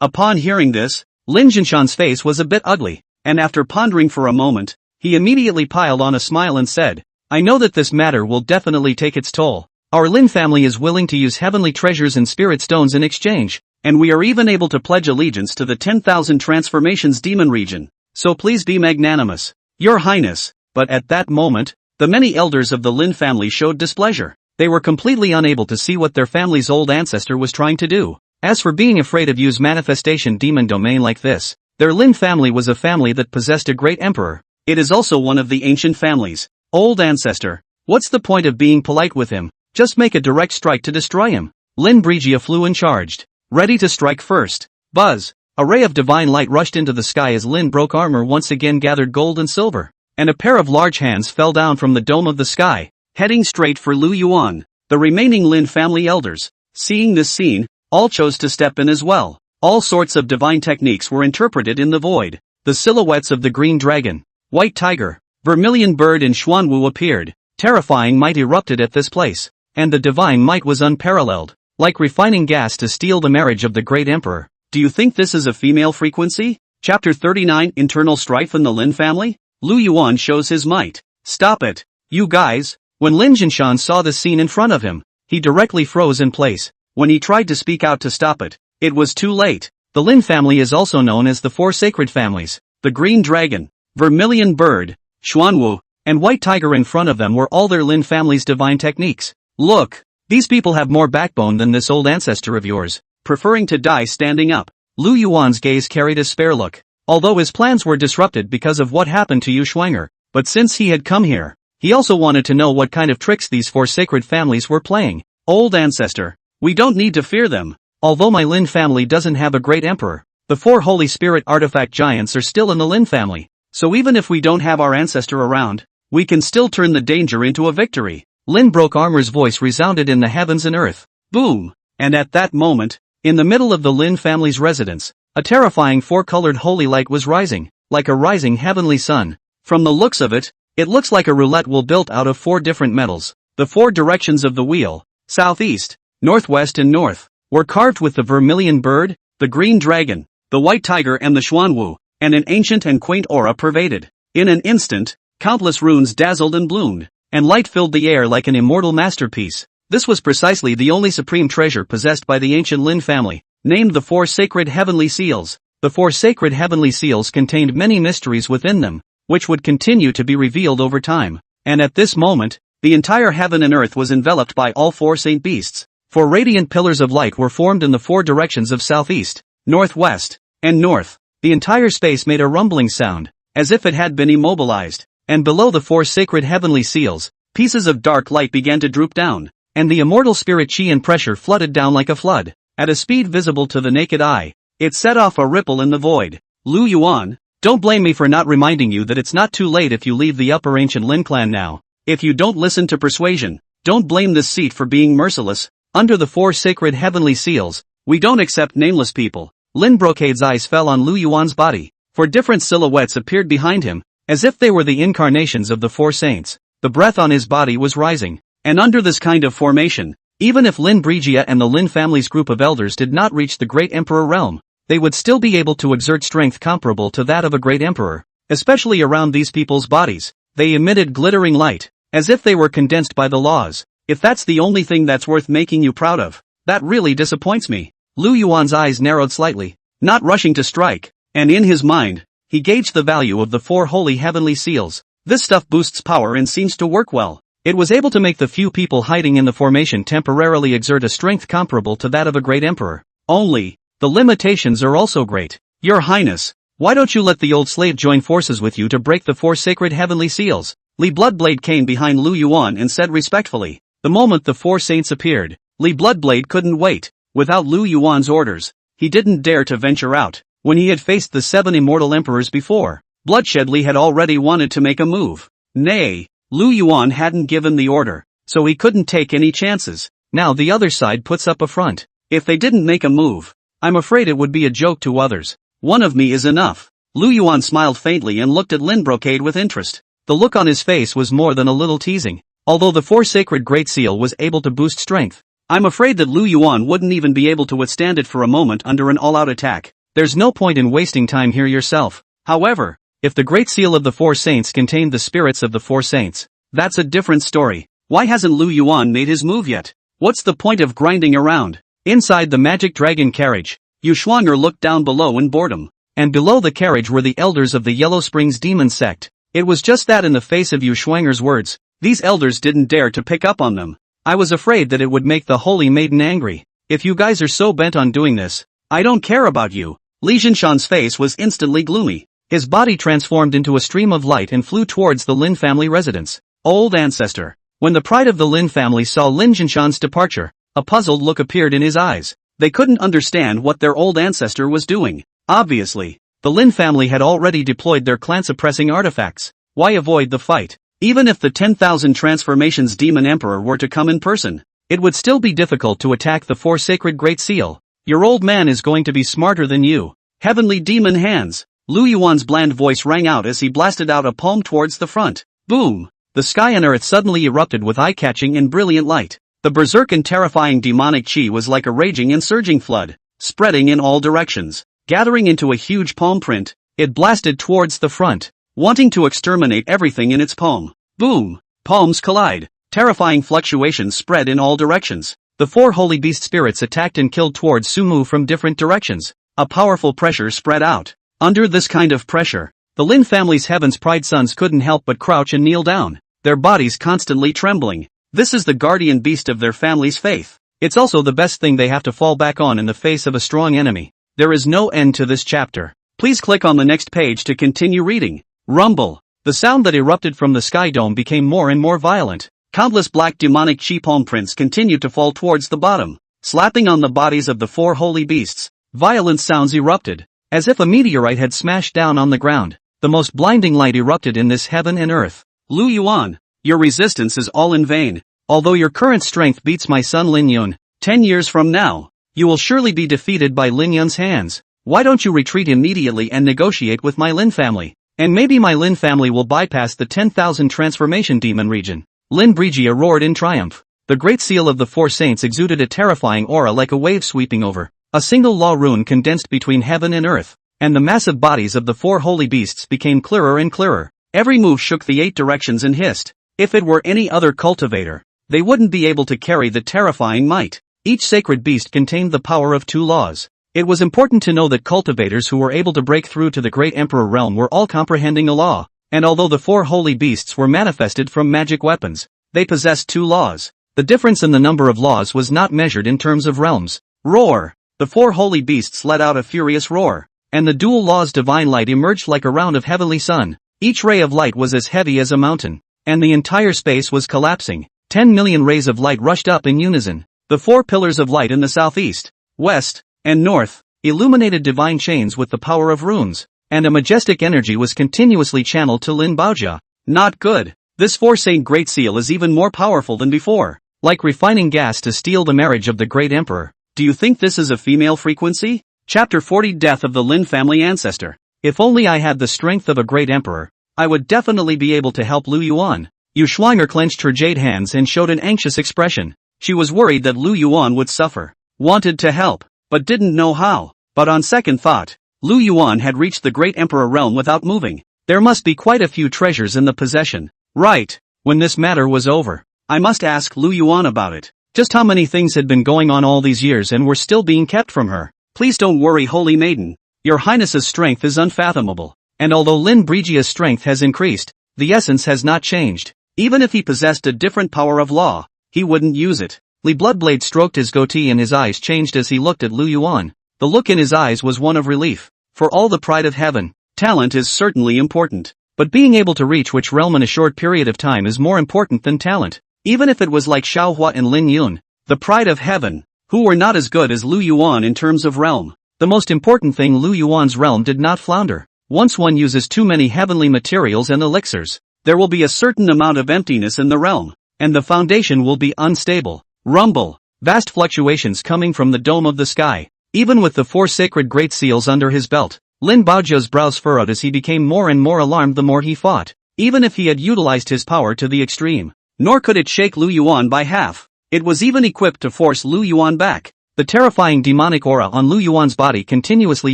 Upon hearing this, Lin Jinshan's face was a bit ugly, and after pondering for a moment, he immediately piled on a smile and said, I know that this matter will definitely take its toll. Our Lin family is willing to use heavenly treasures and spirit stones in exchange, and we are even able to pledge allegiance to the 10,000 transformations demon region. So please be magnanimous, Your Highness. But at that moment, the many elders of the Lin family showed displeasure. They were completely unable to see what their family's old ancestor was trying to do. As for being afraid of use manifestation demon domain like this, their Lin family was a family that possessed a great emperor. It is also one of the ancient families. Old ancestor. What's the point of being polite with him? Just make a direct strike to destroy him. Lin Brigia flew and charged. Ready to strike first. Buzz. A ray of divine light rushed into the sky as Lin broke armor once again gathered gold and silver, and a pair of large hands fell down from the dome of the sky, heading straight for Lu Yuan. The remaining Lin family elders, seeing this scene, all chose to step in as well. All sorts of divine techniques were interpreted in the void. The silhouettes of the green dragon, white tiger, Vermilion Bird and Xuanwu appeared. Terrifying might erupted at this place, and the divine might was unparalleled, like refining gas to steel the marriage of the great emperor. Do you think this is a female frequency? Chapter 39 Internal Strife in the Lin family? Lu Yuan shows his might. Stop it, you guys. When Lin Jinshan saw this scene in front of him, he directly froze in place. When he tried to speak out to stop it, it was too late. The Lin family is also known as the Four Sacred Families. The Green Dragon, Vermilion Bird, Xuanwu, and White Tiger in front of them were all their Lin family's divine techniques. Look, these people have more backbone than this old ancestor of yours, preferring to die standing up. Lu Yuan's gaze carried a spare look, although his plans were disrupted because of what happened to Yu Schwanger. But since he had come here, he also wanted to know what kind of tricks these four sacred families were playing. Old ancestor, we don't need to fear them. Although my Lin family doesn't have a great emperor, the four Holy Spirit artifact giants are still in the Lin family. So even if we don't have our ancestor around, we can still turn the danger into a victory. Lin Broke Armor's voice resounded in the heavens and earth. Boom! And at that moment, in the middle of the Lin family's residence, a terrifying four-colored holy light was rising, like a rising heavenly sun. From the looks of it, it looks like a roulette wheel built out of four different metals. The four directions of the wheel, southeast, northwest and north, were carved with the Vermilion Bird, the Green Dragon, the White Tiger and the Xuanwu, and an ancient and quaint aura pervaded. In an instant, countless runes dazzled and bloomed, and light filled the air like an immortal masterpiece. This was precisely the only supreme treasure possessed by the ancient Lin family, named the Four Sacred Heavenly Seals. The Four Sacred Heavenly Seals contained many mysteries within them, which would continue to be revealed over time. And at this moment, the entire heaven and earth was enveloped by all four saint beasts. Four radiant pillars of light were formed in the four directions of southeast, northwest, and north. The entire space made a rumbling sound, as if it had been immobilized. And below the four sacred heavenly seals, pieces of dark light began to droop down, and the immortal spirit chi and pressure flooded down like a flood. At a speed visible to the naked eye, it set off a ripple in the void. Lu Yuan, don't blame me for not reminding you that it's not too late if you leave the upper ancient Lin Clan now. If you don't listen to persuasion, don't blame this seat for being merciless. Under the four sacred heavenly seals, we don't accept nameless people. Lin Brocade's eyes fell on Lu Yuan's body, for different silhouettes appeared behind him, as if they were the incarnations of the four saints. The breath on his body was rising, and under this kind of formation, even if Lin Brigia and the Lin family's group of elders did not reach the great emperor realm, they would still be able to exert strength comparable to that of a great emperor, especially around these people's bodies. They emitted glittering light, as if they were condensed by the laws. If that's the only thing that's worth making you proud of, that really disappoints me. Lu Yuan's eyes narrowed slightly, not rushing to strike, and in his mind, he gauged the value of the four holy heavenly seals. This stuff boosts power and seems to work well. It was able to make the few people hiding in the formation temporarily exert a strength comparable to that of a great emperor. Only, the limitations are also great. Your Highness, why don't you let the old slave join forces with you to break the four sacred heavenly seals? Li Bloodblade came behind Lu Yuan and said respectfully. The moment the four saints appeared, Li Bloodblade couldn't wait. Without Lu Yuan's orders, he didn't dare to venture out. When he had faced the 7 immortal emperors before, Bloodshedly had already wanted to make a move. Nay, Lu Yuan hadn't given the order, so he couldn't take any chances. Now the other side puts up a front. If they didn't make a move, I'm afraid it would be a joke to others. One of me is enough. Lu Yuan smiled faintly and looked at Lin Brocade with interest. The look on his face was more than a little teasing. Although the four sacred Great Seal was able to boost strength, I'm afraid that Lu Yuan wouldn't even be able to withstand it for a moment under an all-out attack. There's no point in wasting time here yourself. However, if the Great Seal of the Four Saints contained the spirits of the Four Saints, that's a different story. Why hasn't Lu Yuan made his move yet? What's the point of grinding around? Inside the magic dragon carriage, Yu Schwanger looked down below in boredom. And below the carriage were the elders of the Yellow Springs Demon Sect. It was just that in the face of Yu Schwanger's words, these elders didn't dare to pick up on them. I was afraid that it would make the Holy Maiden angry. If you guys are so bent on doing this, I don't care about you. Li Jinshan's face was instantly gloomy. His body transformed into a stream of light and flew towards the Lin family residence. Old ancestor. When the pride of the Lin family saw Lin Jinshan's departure, a puzzled look appeared in his eyes. They couldn't understand what their old ancestor was doing. Obviously, the Lin family had already deployed their clan-suppressing artifacts. Why avoid the fight? Even if the 10,000 transformations Demon Emperor were to come in person, it would still be difficult to attack the Four Sacred Great Seal. Your old man is going to be smarter than you. Heavenly Demon Hands. Lu Yuan's bland voice rang out as he blasted out a palm towards the front. Boom! The sky and earth suddenly erupted with eye-catching and brilliant light. The berserk and terrifying demonic chi was like a raging and surging flood, spreading in all directions. Gathering into a huge palm print, it blasted towards the front, wanting to exterminate everything in its palm. Boom! Palms collide. Terrifying fluctuations spread in all directions. The four holy beast spirits attacked and killed towards Sumu from different directions. A powerful pressure spread out. Under this kind of pressure, the Lin family's Heaven's Pride sons couldn't help but crouch and kneel down, their bodies constantly trembling. This is the guardian beast of their family's faith. It's also the best thing they have to fall back on in the face of a strong enemy. There is no end to this chapter. Please click on the next page to continue reading. Rumble. The sound that erupted from the sky dome became more and more violent. Countless black demonic chi palm prints continued to fall towards the bottom, slapping on the bodies of the four holy beasts. Violent sounds erupted, as if a meteorite had smashed down on the ground. The most blinding light erupted in this heaven and earth. Lu Yuan, your resistance is all in vain. Although your current strength beats my son Lin Yun, 10 years from now, you will surely be defeated by Lin Yun's hands. Why don't you retreat immediately and negotiate with my Lin family? And maybe my Lin family will bypass the 10,000 transformation demon region. Lin Brigia roared in triumph. The great seal of the four saints exuded a terrifying aura like a wave sweeping over. A single law rune condensed between heaven and earth, and the massive bodies of the four holy beasts became clearer and clearer. Every move shook the 8 directions and hissed. If it were any other cultivator, they wouldn't be able to carry the terrifying might. Each sacred beast contained the power of 2 laws. It was important to know that cultivators who were able to break through to the Great Emperor realm were all comprehending a law, and although the 4 holy beasts were manifested from magic weapons, they possessed 2 laws. The difference in the number of laws was not measured in terms of realms. Roar! The 4 holy beasts let out a furious roar, and the dual law's divine light emerged like a round of heavenly sun. Each ray of light was as heavy as a mountain, and the entire space was collapsing. 10 million rays of light rushed up in unison. The 4 pillars of light in the southeast, west, and north illuminated divine chains with the power of runes, and a majestic energy was continuously channeled to Lin Baojia. Not good. This 4-saint Great Seal is even more powerful than before, like refining gas to steal the marriage of the Great Emperor. Do you think this is a female frequency? Chapter 40 Death of the Lin Family Ancestor. If only I had the strength of a great emperor, I would definitely be able to help Lu Yuan. Yu Shuang'er clenched her jade hands and showed an anxious expression. She was worried that Lu Yuan would suffer. Wanted to help, but didn't know how. But on second thought, Lu Yuan had reached the Great Emperor realm without moving. There must be quite a few treasures in the possession. Right, when this matter was over, I must ask Lu Yuan about it. Just how many things had been going on all these years and were still being kept from her? Please don't worry, holy maiden. Your highness's strength is unfathomable. And although Lin Brigia's strength has increased, the essence has not changed. Even if he possessed a different power of law, he wouldn't use it. Li Bloodblade stroked his goatee and his eyes changed as he looked at Lu Yuan. The look in his eyes was one of relief. For all the pride of heaven, talent is certainly important. But being able to reach which realm in a short period of time is more important than talent. Even if it was like Xiao Huo and Lin Yun, the pride of heaven, who were not as good as Lu Yuan in terms of realm. The most important thing, Lu Yuan's realm did not flounder. Once one uses too many heavenly materials and elixirs, there will be a certain amount of emptiness in the realm, and the foundation will be unstable. Rumble. Vast fluctuations coming from the dome of the sky. Even with the 4 sacred great seals under his belt, Lin Baojia's brows furrowed as he became more and more alarmed the more he fought. Even if he had utilized his power to the extreme, nor could it shake Lu Yuan by half. It was even equipped to force Lu Yuan back. The terrifying demonic aura on Lu Yuan's body continuously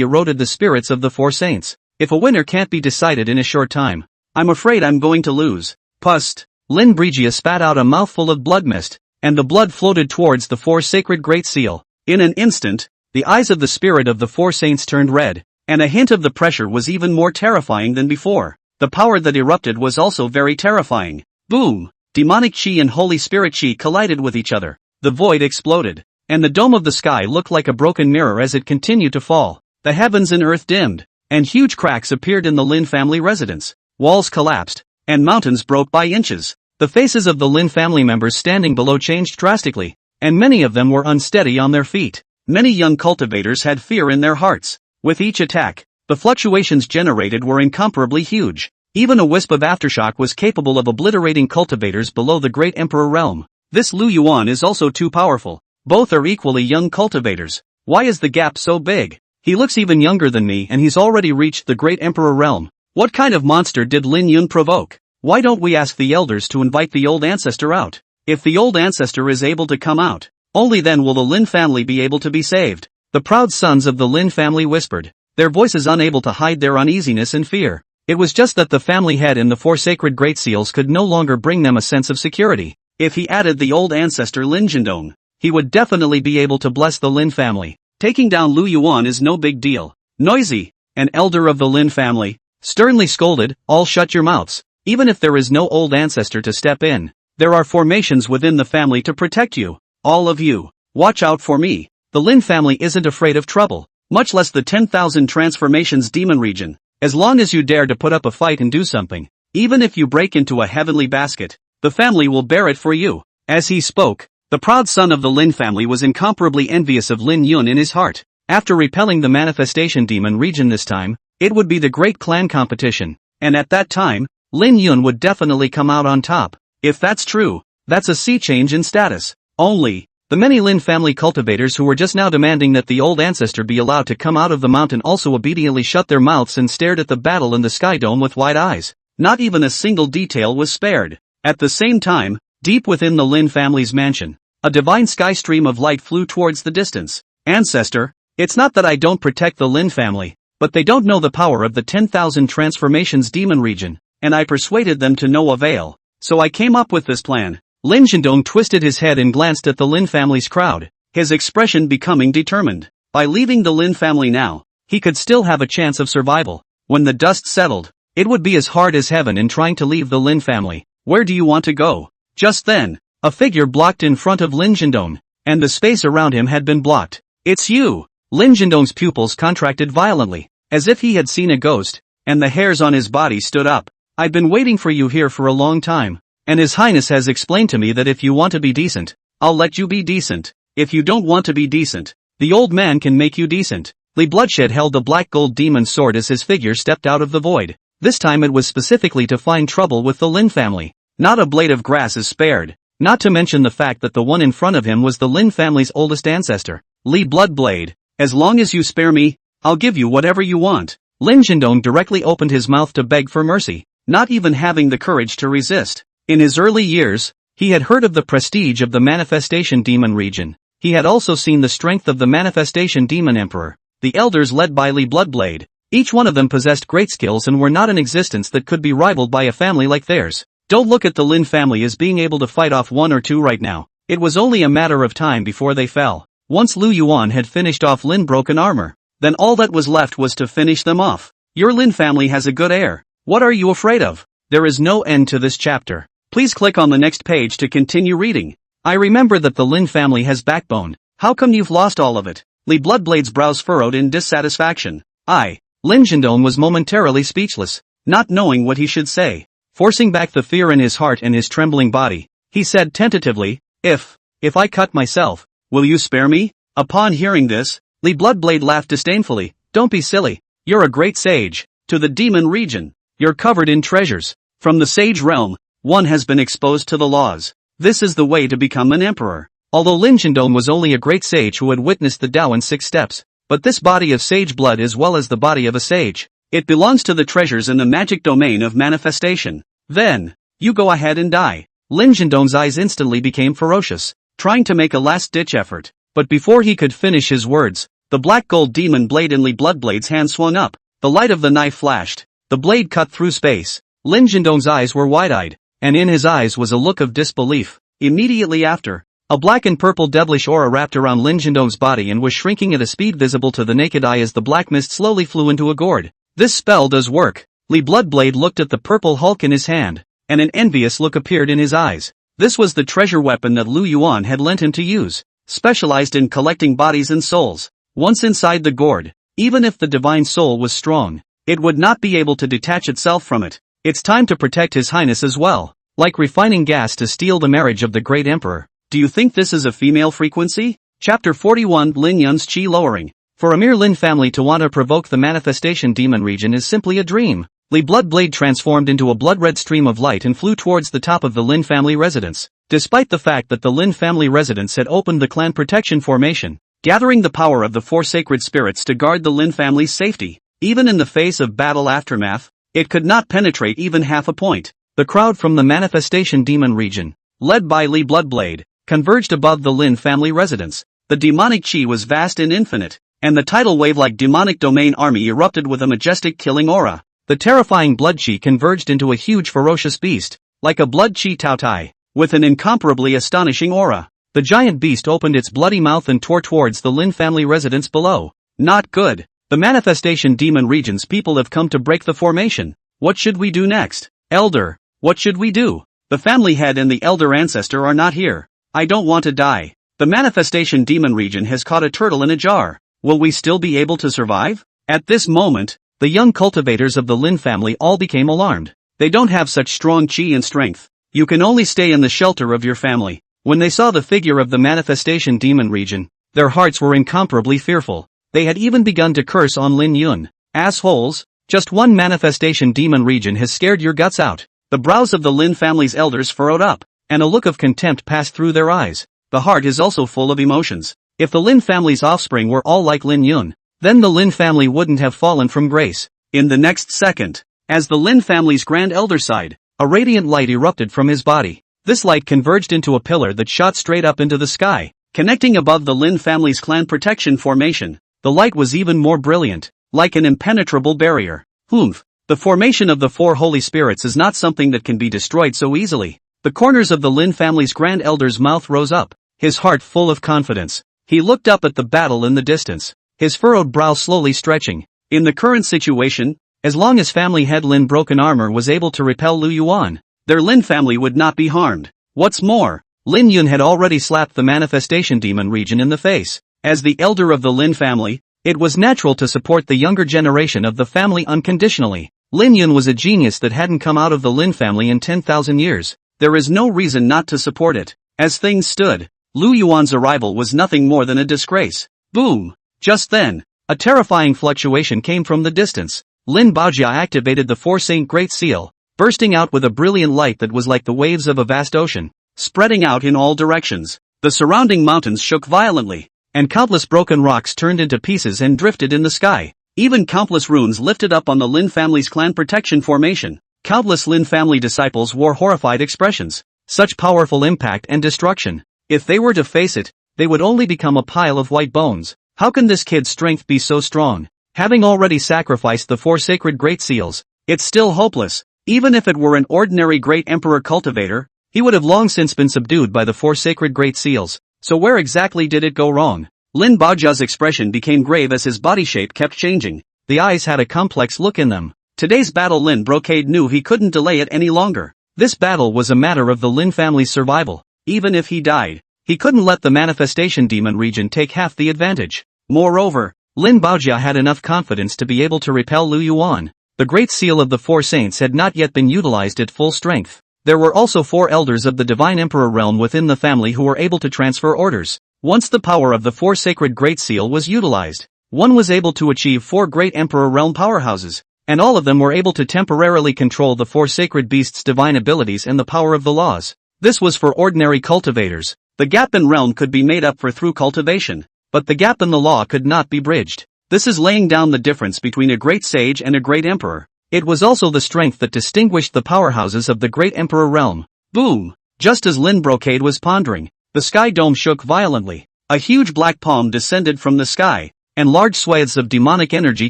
eroded the spirits of the 4 saints. If a winner can't be decided in a short time, I'm afraid I'm going to lose. Pust. Lin Brigia spat out a mouthful of blood mist, and the blood floated towards the 4 sacred great seal. In an instant, the eyes of the spirit of the 4 saints turned red, and a hint of the pressure was even more terrifying than before. The power that erupted was also very terrifying. Boom! Demonic chi and Holy Spirit chi collided with each other. The void exploded, and the dome of the sky looked like a broken mirror as it continued to fall. The heavens and earth dimmed, and huge cracks appeared in the Lin family residence. Walls collapsed, and mountains broke by inches. The faces of the Lin family members standing below changed drastically, and many of them were unsteady on their feet. Many young cultivators had fear in their hearts. With each attack, the fluctuations generated were incomparably huge. Even a wisp of aftershock was capable of obliterating cultivators below the Great Emperor realm. This Lu Yuan is also too powerful. Both are equally young cultivators. Why is the gap so big? He looks even younger than me and he's already reached the great emperor realm. What kind of monster did Lin Yun provoke? Why don't we ask the elders to invite the old ancestor out? If the old ancestor is able to come out, only then will the Lin family be able to be saved. The proud sons of the Lin family whispered, their voices unable to hide their uneasiness and fear. It was just that the family head in the four sacred great seals could no longer bring them a sense of security. If he added the old ancestor Lin Jindong, he would definitely be able to bless the Lin family. Taking down Lu Yuan is no big deal. Noisy, an elder of the Lin family, sternly scolded, all shut your mouths. Even if there is no old ancestor to step in, there are formations within the family to protect you. All of you, watch out for me. The Lin family isn't afraid of trouble, much less the 10,000 transformations demon region. As long as you dare to put up a fight and do something, even if you break into a heavenly basket, the family will bear it for you. As he spoke, the proud son of the Lin family was incomparably envious of Lin Yun in his heart. After repelling the manifestation demon region this time, it would be the great clan competition, and at that time, Lin Yun would definitely come out on top. If that's true, that's a sea change in status. Only, the many Lin family cultivators who were just now demanding that the old ancestor be allowed to come out of the mountain also obediently shut their mouths and stared at the battle in the sky dome with wide eyes. Not even a single detail was spared. At the same time, deep within the Lin family's mansion, a divine sky stream of light flew towards the distance. Ancestor, it's not that I don't protect the Lin family, but they don't know the power of the 10,000 transformations demon region, and I persuaded them to no avail. So I came up with this plan. Lin Jindong twisted his head and glanced at the Lin family's crowd, his expression becoming determined. By leaving the Lin family now, he could still have a chance of survival. When the dust settled, it would be as hard as heaven in trying to leave the Lin family. Where do you want to go? Just then, a figure blocked in front of Lin Jindong, and the space around him had been blocked. It's you! Lin Jindong's pupils contracted violently, as if he had seen a ghost, and the hairs on his body stood up. I've been waiting for you here for a long time, and His Highness has explained to me that if you want to be decent, I'll let you be decent. If you don't want to be decent, the old man can make you decent. Li Bloodshed held the black gold demon sword as his figure stepped out of the void. This time it was specifically to find trouble with the Lin family. Not a blade of grass is spared, not to mention the fact that the one in front of him was the Lin family's oldest ancestor, Li Bloodblade. As long as you spare me, I'll give you whatever you want. Lin Jindong directly opened his mouth to beg for mercy, not even having the courage to resist. In his early years, he had heard of the prestige of the manifestation demon region. He had also seen the strength of the manifestation demon emperor, the elders led by Li Bloodblade. Each one of them possessed great skills and were not in existence that could be rivaled by a family like theirs. Don't look at the Lin family as being able to fight off one or two right now. It was only a matter of time before they fell. Once Lu Yuan had finished off Lin broken armor, then all that was left was to finish them off. Your Lin family has a good air. What are you afraid of? There is no end to this chapter. Please click on the next page to continue reading. I remember that the Lin family has backbone. How come you've lost all of it? Li Bloodblade's brows furrowed in dissatisfaction. Lin Jindong was momentarily speechless, not knowing what he should say. Forcing back the fear in his heart and his trembling body, he said tentatively, If I cut myself, will you spare me? Upon hearing this, Li Bloodblade laughed disdainfully. Don't be silly. You're a great sage. To the demon region, you're covered in treasures. From the sage realm, one has been exposed to the laws. This is the way to become an emperor. Although Lin Jindong was only a great sage who had witnessed the Tao in 6 steps, but this body of sage blood as well as the body of a sage, it belongs to the treasures in the magic domain of manifestation. Then, you go ahead and die. Lin Jindong's eyes instantly became ferocious, trying to make a last-ditch effort. But before he could finish his words, the black gold demon blade in Li Bloodblade's hand swung up. The light of the knife flashed. The blade cut through space. Lin Jindong's eyes were wide-eyed, and in his eyes was a look of disbelief. Immediately after, a black and purple devilish aura wrapped around Lin Jindong's body and was shrinking at a speed visible to the naked eye as the black mist slowly flew into a gourd. This spell does work. Li Bloodblade looked at the purple hulk in his hand, and an envious look appeared in his eyes. This was the treasure weapon that Lu Yuan had lent him to use, specialized in collecting bodies and souls. Once inside the gourd, even if the divine soul was strong, it would not be able to detach itself from it. It's time to protect His Highness as well. Like refining gas to steal the marriage of the great emperor. Do you think this is a female frequency? Chapter 41 Lin Yun's Qi Lowering. For a mere Lin family to want to provoke the manifestation demon region is simply a dream. Li Bloodblade transformed into a blood-red stream of light and flew towards the top of the Lin family residence. Despite the fact that the Lin family residence had opened the clan protection formation, gathering the power of the four sacred spirits to guard the Lin family's safety. Even in the face of battle aftermath, it could not penetrate even half a point. The crowd from the Manifestation Demon region, led by Li Bloodblade, converged above the Lin family residence. The demonic chi was vast and infinite, and the tidal wave-like demonic domain army erupted with a majestic killing aura. The terrifying blood chi converged into a huge ferocious beast, like a blood chi Taotai, with an incomparably astonishing aura. The giant beast opened its bloody mouth and tore towards the Lin family residence below. Not good. The Manifestation Demon region's people have come to break the formation. What should we do next? Elder, what should we do? The family head and the elder ancestor are not here. I don't want to die. The Manifestation Demon region has caught a turtle in a jar. Will we still be able to survive? At this moment, the young cultivators of the Lin family all became alarmed. They don't have such strong chi and strength. You can only stay in the shelter of your family. When they saw the figure of the Manifestation Demon region, their hearts were incomparably fearful. They had even begun to curse on Lin Yun. Assholes, just one Manifestation Demon region has scared your guts out. The brows of the Lin family's elders furrowed up, and a look of contempt passed through their eyes. The heart is also full of emotions. If the Lin family's offspring were all like Lin Yun, then the Lin family wouldn't have fallen from grace. In the next second, as the Lin family's grand elder sighed, a radiant light erupted from his body. This light converged into a pillar that shot straight up into the sky, connecting above the Lin family's clan protection formation. The light was even more brilliant, like an impenetrable barrier. Humph. The formation of the four holy spirits is not something that can be destroyed so easily. The corners of the Lin family's grand elder's mouth rose up, his heart full of confidence. He looked up at the battle in the distance, his furrowed brow slowly stretching. In the current situation, as long as family head Lin Broken Armor was able to repel Lu Yuan, their Lin family would not be harmed. What's more, Lin Yun had already slapped the Manifestation Demon region in the face. As the elder of the Lin family, it was natural to support the younger generation of the family unconditionally. Lin Yun was a genius that hadn't come out of the Lin family in 10,000 years. There is no reason not to support it. As things stood, Lu Yuan's arrival was nothing more than a disgrace. Boom! Just then, a terrifying fluctuation came from the distance. Lin Baojia activated the Four Saint Great Seal, bursting out with a brilliant light that was like the waves of a vast ocean, spreading out in all directions. The surrounding mountains shook violently, and countless broken rocks turned into pieces and drifted in the sky. Even countless runes lifted up on the Lin family's clan protection formation. Countless Lin family disciples wore horrified expressions. Such powerful impact and destruction. If they were to face it, they would only become a pile of white bones. How can this kid's strength be so strong? Having already sacrificed the four sacred great seals, it's still hopeless. Even if it were an ordinary great emperor cultivator, he would have long since been subdued by the four sacred great seals. So where exactly did it go wrong? Lin Baojia's expression became grave as his body shape kept changing. The eyes had a complex look in them. Today's battle Lin Brocade knew he couldn't delay it any longer. This battle was a matter of the Lin family's survival. Even if he died, he couldn't let the Manifestation Demon region take half the advantage. Moreover, Lin Baojia had enough confidence to be able to repel Lu Yuan. The Great Seal of the Four Saints had not yet been utilized at full strength. There were also four elders of the Divine Emperor realm within the family who were able to transfer orders. Once the power of the four sacred Great Seal was utilized, one was able to achieve four Great Emperor realm powerhouses, and all of them were able to temporarily control the four sacred beasts' divine abilities and the power of the laws. This was for ordinary cultivators. The gap in realm could be made up for through cultivation, but the gap in the law could not be bridged. This is laying down the difference between a great sage and a great emperor. It was also the strength that distinguished the powerhouses of the Great Emperor realm. Boom! Just as Lin Brocade was pondering, the sky dome shook violently. A huge black palm descended from the sky, and large swathes of demonic energy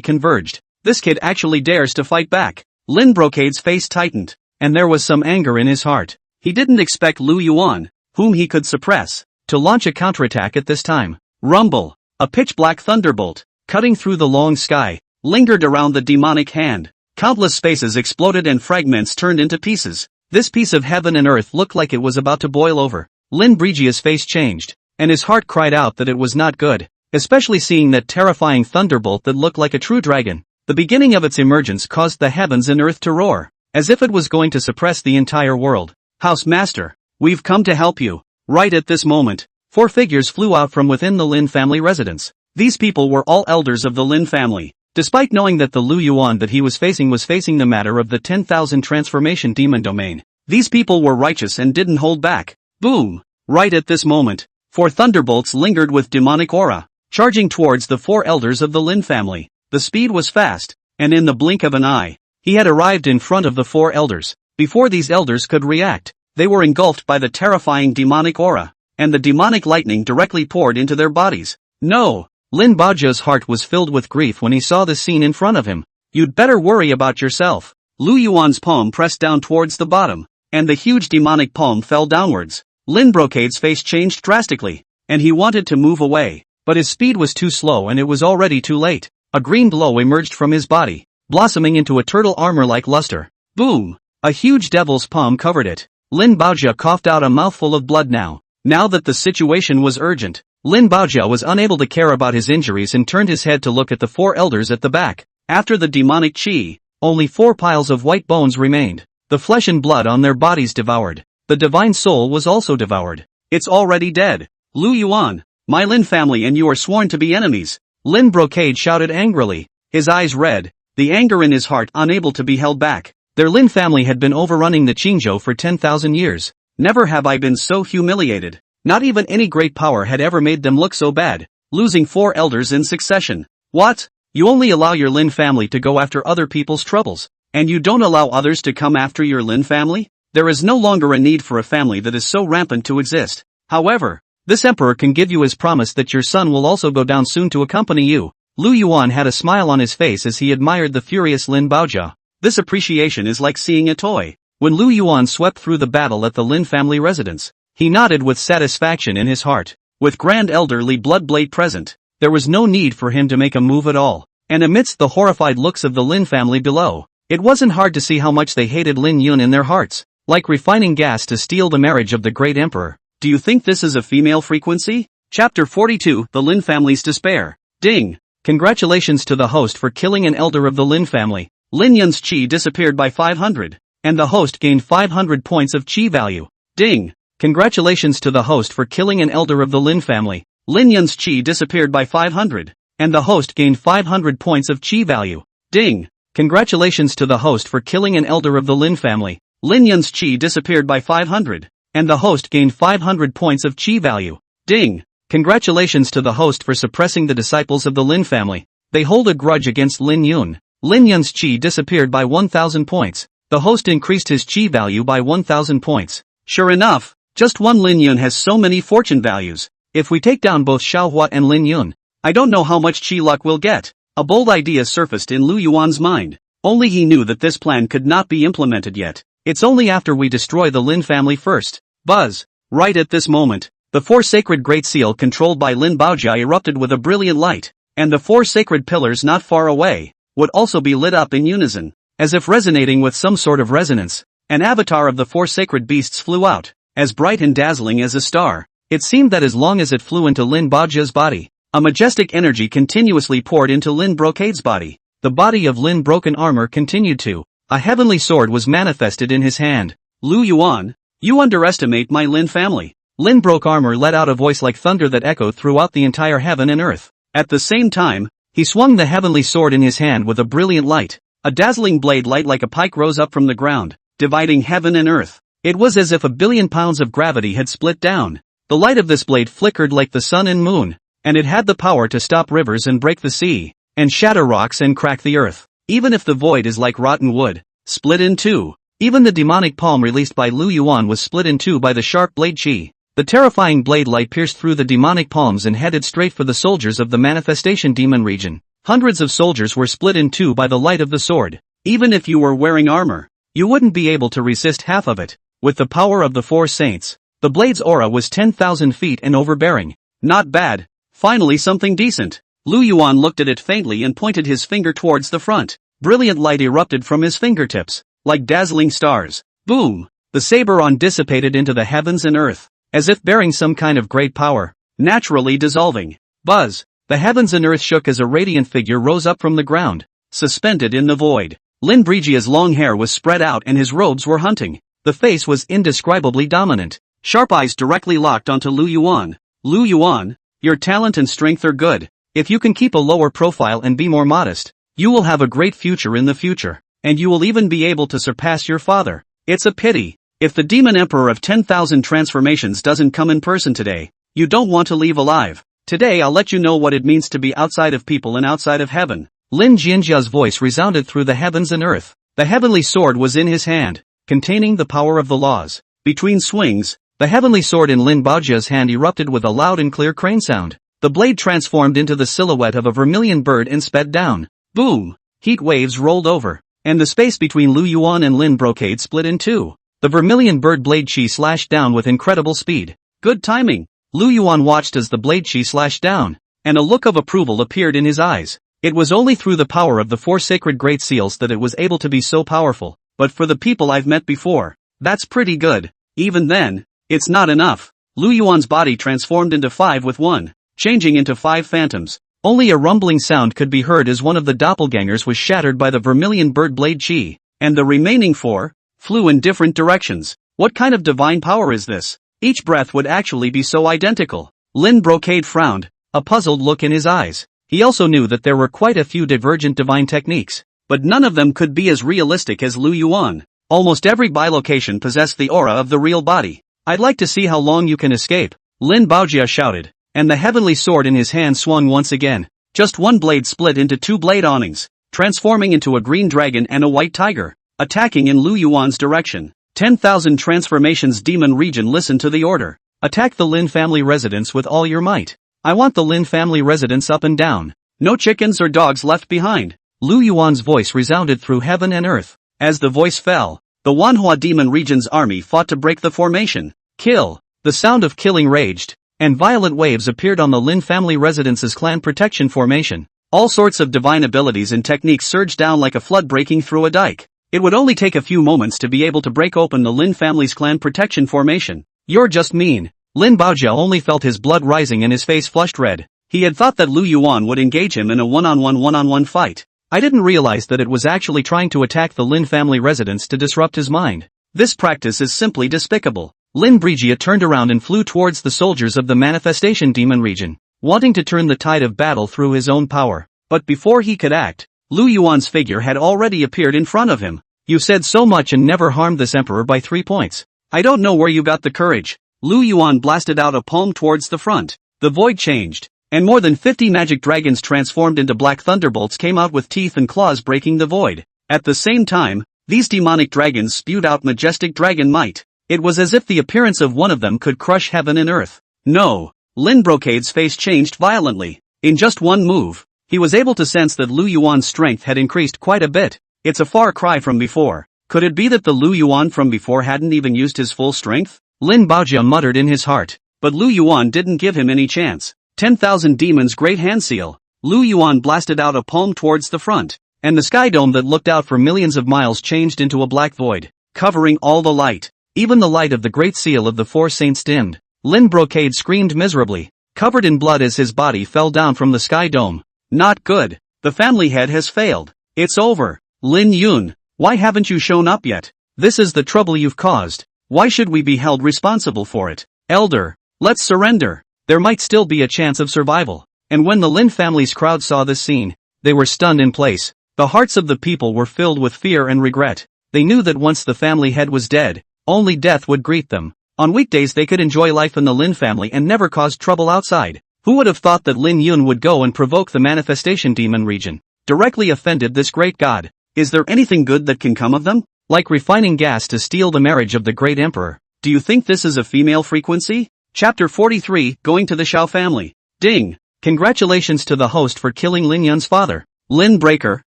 converged. This kid actually dares to fight back. Lin Brocade's face tightened, and there was some anger in his heart. He didn't expect Lu Yuan, whom he could suppress, to launch a counterattack at this time. Rumble! A pitch-black thunderbolt, cutting through the long sky, lingered around the demonic hand. Countless spaces exploded and fragments turned into pieces. This piece of heaven and earth looked like it was about to boil over. Lin Bregia's face changed, and his heart cried out that it was not good, especially seeing that terrifying thunderbolt that looked like a true dragon. The beginning of its emergence caused the heavens and earth to roar, as if it was going to suppress the entire world. House Master, we've come to help you. Right at this moment, four figures flew out from within the Lin family residence. These people were all elders of the Lin family. Despite knowing that the Lu Yuan that he was facing the matter of the 10,000 transformation demon domain, these people were righteous and didn't hold back. Boom! Right at this moment, four thunderbolts lingered with demonic aura, charging towards the 4 elders of the Lin family. The speed was fast, and in the blink of an eye, he had arrived in front of the 4 elders. Before these elders could react, they were engulfed by the terrifying demonic aura, and the demonic lightning directly poured into their bodies. No! Lin Baojia's heart was filled with grief when he saw the scene in front of him. You'd better worry about yourself. Lu Yuan's palm pressed down towards the bottom, and the huge demonic palm fell downwards. Lin Brocade's face changed drastically, and he wanted to move away, but his speed was too slow and it was already too late. A green glow emerged from his body, blossoming into a turtle armor-like luster. Boom! A huge devil's palm covered it. Lin Baojia coughed out a mouthful of blood now. Now that the situation was urgent, Lin Baojia was unable to care about his injuries and turned his head to look at the 4 elders at the back. After the demonic chi, only 4 piles of white bones remained, the flesh and blood on their bodies devoured. The divine soul was also devoured. It's already dead. Lu Yuan, my Lin family and you are sworn to be enemies. Lin Brocade shouted angrily, his eyes red, the anger in his heart unable to be held back. Their Lin family had been overrunning the Shinzho for 10,000 years. Never have I been so humiliated. Not even any great power had ever made them look so bad, losing 4 elders in succession. What? You only allow your Lin family to go after other people's troubles, and you don't allow others to come after your Lin family? There is no longer a need for a family that is so rampant to exist. However, this emperor can give you his promise that your son will also go down soon to accompany you. Lu Yuan had a smile on his face as he admired the furious Lin Baojia. This appreciation is like seeing a toy. When Lu Yuan swept through the battle at the Lin family residence, he nodded with satisfaction in his heart. With Grand Elder Li Bloodblade present, there was no need for him to make a move at all. And amidst the horrified looks of the Lin family below, it wasn't hard to see how much they hated Lin Yun in their hearts. Like refining gas to steal the marriage of the great emperor. Do you think this is a female frequency? Chapter 42, The Lin Family's Despair. Ding! Congratulations to the host for killing an elder of the Lin family. Lin Yun's chi disappeared by 500, and the host gained 500 points of chi value. Ding! Congratulations to the host for killing an elder of the Lin family. Lin Yun's chi disappeared by 500, and the host gained 500 points of chi value. Ding! Congratulations to the host for killing an elder of the Lin family. Lin Yun's chi disappeared by 500, and the host gained 500 points of chi value. Ding! Congratulations to the host for suppressing the disciples of the Lin family. They hold a grudge against Lin Yun. Lin Yun's chi disappeared by 1,000 points. The host increased his chi value by 1,000 points. Sure enough, just one Lin Yun has so many fortune values. If we take down both Xiao Huo and Lin Yun, I don't know how much chi luck we'll get. A bold idea surfaced in Lu Yuan's mind. Only he knew that this plan could not be implemented yet. It's only after we destroy the Lin family first. Buzz! Right at this moment, the 4 sacred Great Seal controlled by Lin Baojia erupted with a brilliant light, and the 4 sacred pillars not far away would also be lit up in unison, as if resonating with some sort of resonance. An avatar of the 4 sacred beasts flew out, as bright and dazzling as a star. It seemed that as long as it flew into Lin Baojia's body, a majestic energy continuously poured into Lin Brocade's body. The body of Lin Broken Armor continued to. A heavenly sword was manifested in his hand. Lu Yuan, you underestimate my Lin family. Lin Broke Armor let out a voice like thunder that echoed throughout the entire heaven and earth. At the same time, he swung the heavenly sword in his hand with a brilliant light. A dazzling blade light like a pike rose up from the ground, dividing heaven and earth. It was as if 1 billion pounds of gravity had split down. The light of this blade flickered like the sun and moon, and it had the power to stop rivers and break the sea, and shatter rocks and crack the earth. Even if the void is like rotten wood, split in two. Even the demonic palm released by Lu Yuan was split in two by the sharp blade chi. The terrifying blade light pierced through the demonic palms and headed straight for the soldiers of the manifestation demon region. Hundreds of soldiers were split in two by the light of the sword. Even if you were wearing armor, you wouldn't be able to resist half of it. With the power of the 4 saints, the blade's aura was 10,000 feet and overbearing. Not bad. Finally something decent. Lu Yuan looked at it faintly and pointed his finger towards the front. Brilliant light erupted from his fingertips, like dazzling stars. Boom! The saber-on dissipated into the heavens and earth, as if bearing some kind of great power, naturally dissolving. Buzz! The heavens and earth shook as a radiant figure rose up from the ground, suspended in the void. Lin Brigia's long hair was spread out and his robes were hunting. The face was indescribably dominant. Sharp eyes directly locked onto Lu Yuan. Lu Yuan, your talent and strength are good. If you can keep a lower profile and be more modest, you will have a great future in the future, and you will even be able to surpass your father. It's a pity. If the demon emperor of 10,000 transformations doesn't come in person today, you don't want to leave alive. Today I'll let you know what it means to be outside of people and outside of heaven. Lin Jianjia's voice resounded through the heavens and earth. The heavenly sword was in his hand, containing the power of the laws. Between swings, the heavenly sword in Lin Baojia's hand erupted with a loud and clear crane sound. The blade transformed into the silhouette of a vermilion bird and sped down. Boom! Heat waves rolled over, and the space between Lu Yuan and Lin Brocade split in two. The vermilion bird blade chi slashed down with incredible speed. Good timing! Lu Yuan watched as the blade chi slashed down, and a look of approval appeared in his eyes. It was only through the power of the four sacred great seals that it was able to be so powerful, but for the people I've met before, that's pretty good. Even then, it's not enough. Lu Yuan's body transformed into 5 with 1, changing into 5 phantoms. Only a rumbling sound could be heard as one of the doppelgangers was shattered by the vermilion bird blade chi, and the remaining 4 flew in different directions. What kind of divine power is this? Each breath would actually be so identical. Lin Brocade frowned, a puzzled look in his eyes. He also knew that there were quite a few divergent divine techniques, but none of them could be as realistic as Lu Yuan. Almost every bilocation possessed the aura of the real body. I'd like to see how long you can escape, Lin Baojia shouted, and the heavenly sword in his hand swung once again. Just one blade split into 2 blade awnings, transforming into a green dragon and a white tiger, attacking in Lu Yuan's direction. 10,000 transformations. Demon region, listen to the order. Attack the Lin family residence with all your might. I want the Lin family residence up and down. No chickens or dogs left behind. Lu Yuan's voice resounded through heaven and earth. As the voice fell, the Wanhua demon region's army fought to break the formation. Kill! The sound of killing raged, and violent waves appeared on the Lin family residence's clan protection formation. All sorts of divine abilities and techniques surged down like a flood breaking through a dike. It would only take a few moments to be able to break open the Lin family's clan protection formation. You're just mean. Lin Baojia only felt his blood rising and his face flushed red. He had thought that Lu Yuan would engage him in a one-on-one fight. I didn't realize that it was actually trying to attack the Lin family residence to disrupt his mind. This practice is simply despicable. Lin Baojia turned around and flew towards the soldiers of the manifestation demon region, wanting to turn the tide of battle through his own power. But before he could act, Lu Yuan's figure had already appeared in front of him. You said so much and never harmed this emperor by 3 points. I don't know where you got the courage. Lu Yuan blasted out a palm towards the front. The void changed, and more than 50 magic dragons transformed into black thunderbolts came out with teeth and claws breaking the void. At the same time, these demonic dragons spewed out majestic dragon might. It was as if the appearance of one of them could crush heaven and earth. No! Lin Brocade's face changed violently. In just one move, he was able to sense that Lu Yuan's strength had increased quite a bit. It's a far cry from before. Could it be that the Lu Yuan from before hadn't even used his full strength? Lin Baojia muttered in his heart. But Lu Yuan didn't give him any chance. 10,000 demons great hand seal. Lu Yuan blasted out a palm towards the front, and the sky dome that looked out for millions of miles changed into a black void, covering all the light. Even the light of the great seal of the 4 saints dimmed. Lin Brocade screamed miserably, covered in blood as his body fell down from the sky dome. Not good. The family head has failed. It's over. Lin Yun, why haven't you shown up yet? This is the trouble you've caused. Why should we be held responsible for it? Elder, let's surrender. There might still be a chance of survival. And when the Lin family's crowd saw this scene, they were stunned in place. The hearts of the people were filled with fear and regret. They knew that once the family head was dead, only death would greet them. On weekdays they could enjoy life in the Lin family and never cause trouble outside. Who would have thought that Lin Yun would go and provoke the manifestation demon region? Directly offended this great god. Is there anything good that can come of them? Like refining gas to steal the marriage of the great emperor. Do you think this is a female frequency? Chapter 43, Going to the Xiao family. Ding! Congratulations to the host for killing Lin Yun's father. Lin Breaker.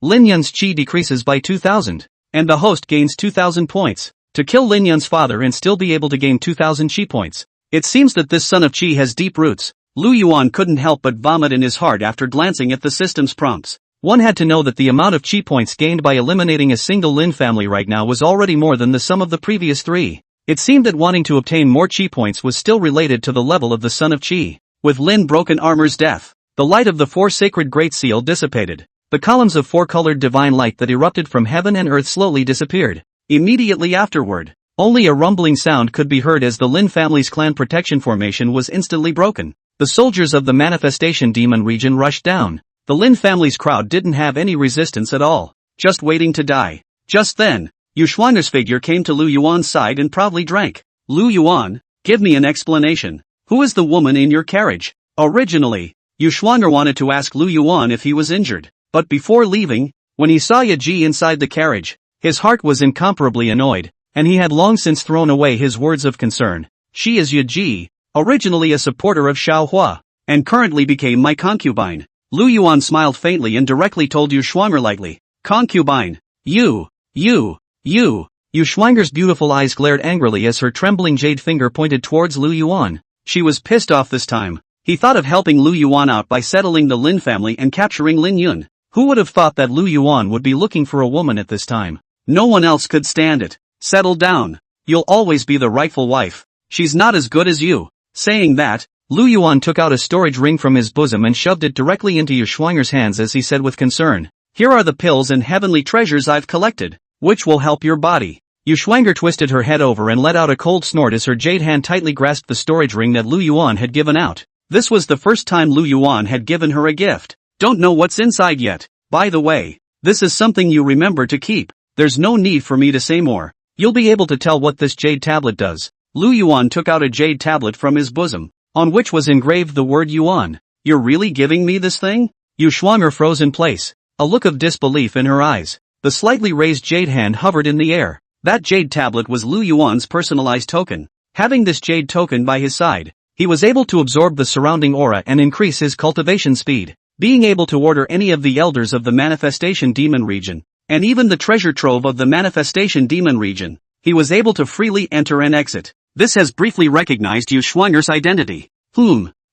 Lin Yun's chi decreases by 2,000. And the host gains 2,000 points. To kill Lin Yun's father and still be able to gain 2,000 chi points. It seems that this son of chi has deep roots. Lu Yuan couldn't help but vomit in his heart after glancing at the system's prompts. One had to know that the amount of chi points gained by eliminating a single Lin family right now was already more than the sum of the previous 3. It seemed that wanting to obtain more chi points was still related to the level of the son of chi. With Lin Broken Armor's death, the light of the 4 sacred great seal dissipated. The columns of 4-colored divine light that erupted from heaven and earth slowly disappeared. Immediately afterward, only a rumbling sound could be heard as the Lin family's clan protection formation was instantly broken. The soldiers of the manifestation demon region rushed down. The Lin family's crowd didn't have any resistance at all, just waiting to die. Just then, Yu Xuan'er's figure came to Lu Yuan's side and proudly drank. Lu Yuan, give me an explanation. Who is the woman in your carriage? Originally, Yuan wanted to ask Lu Yuan if he was injured, but before leaving, when he saw Yaji inside the carriage, his heart was incomparably annoyed, and he had long since thrown away his words of concern. She is Yaji, originally a supporter of Xiao Huo, and currently became my concubine. Lu Yuan smiled faintly and directly told Yuan lightly, concubine. Yuan's beautiful eyes glared angrily as her trembling jade finger pointed towards Lu Yuan. She was pissed off this time. He thought of helping Lu Yuan out by settling the Lin family and capturing Lin Yun. Who would have thought that Lu Yuan would be looking for a woman at this time? No one else could stand it. Settle down. You'll always be the rightful wife. She's not as good as you. Saying that, Lu Yuan took out a storage ring from his bosom and shoved it directly into Yuan's hands as he said with concern, "Here are the pills and heavenly treasures I've collected, which will help your body." Yuan twisted her head over and let out a cold snort as her jade hand tightly grasped the storage ring that Lu Yuan had given out. This was the first time Lu Yuan had given her a gift. Don't know what's inside yet. By the way, this is something you remember to keep. There's no need for me to say more. You'll be able to tell what this jade tablet does. Lu Yuan took out a jade tablet from his bosom, on which was engraved the word Yuan. You're really giving me this thing? Yuan froze in place, a look of disbelief in her eyes. The slightly raised jade hand hovered in the air. That jade tablet was Lu Yuan's personalized token. Having this jade token by his side, he was able to absorb the surrounding aura and increase his cultivation speed, being able to order any of the elders of the manifestation demon region, and even the treasure trove of the manifestation demon region. He was able to freely enter and exit. This has briefly recognized Yuan's identity.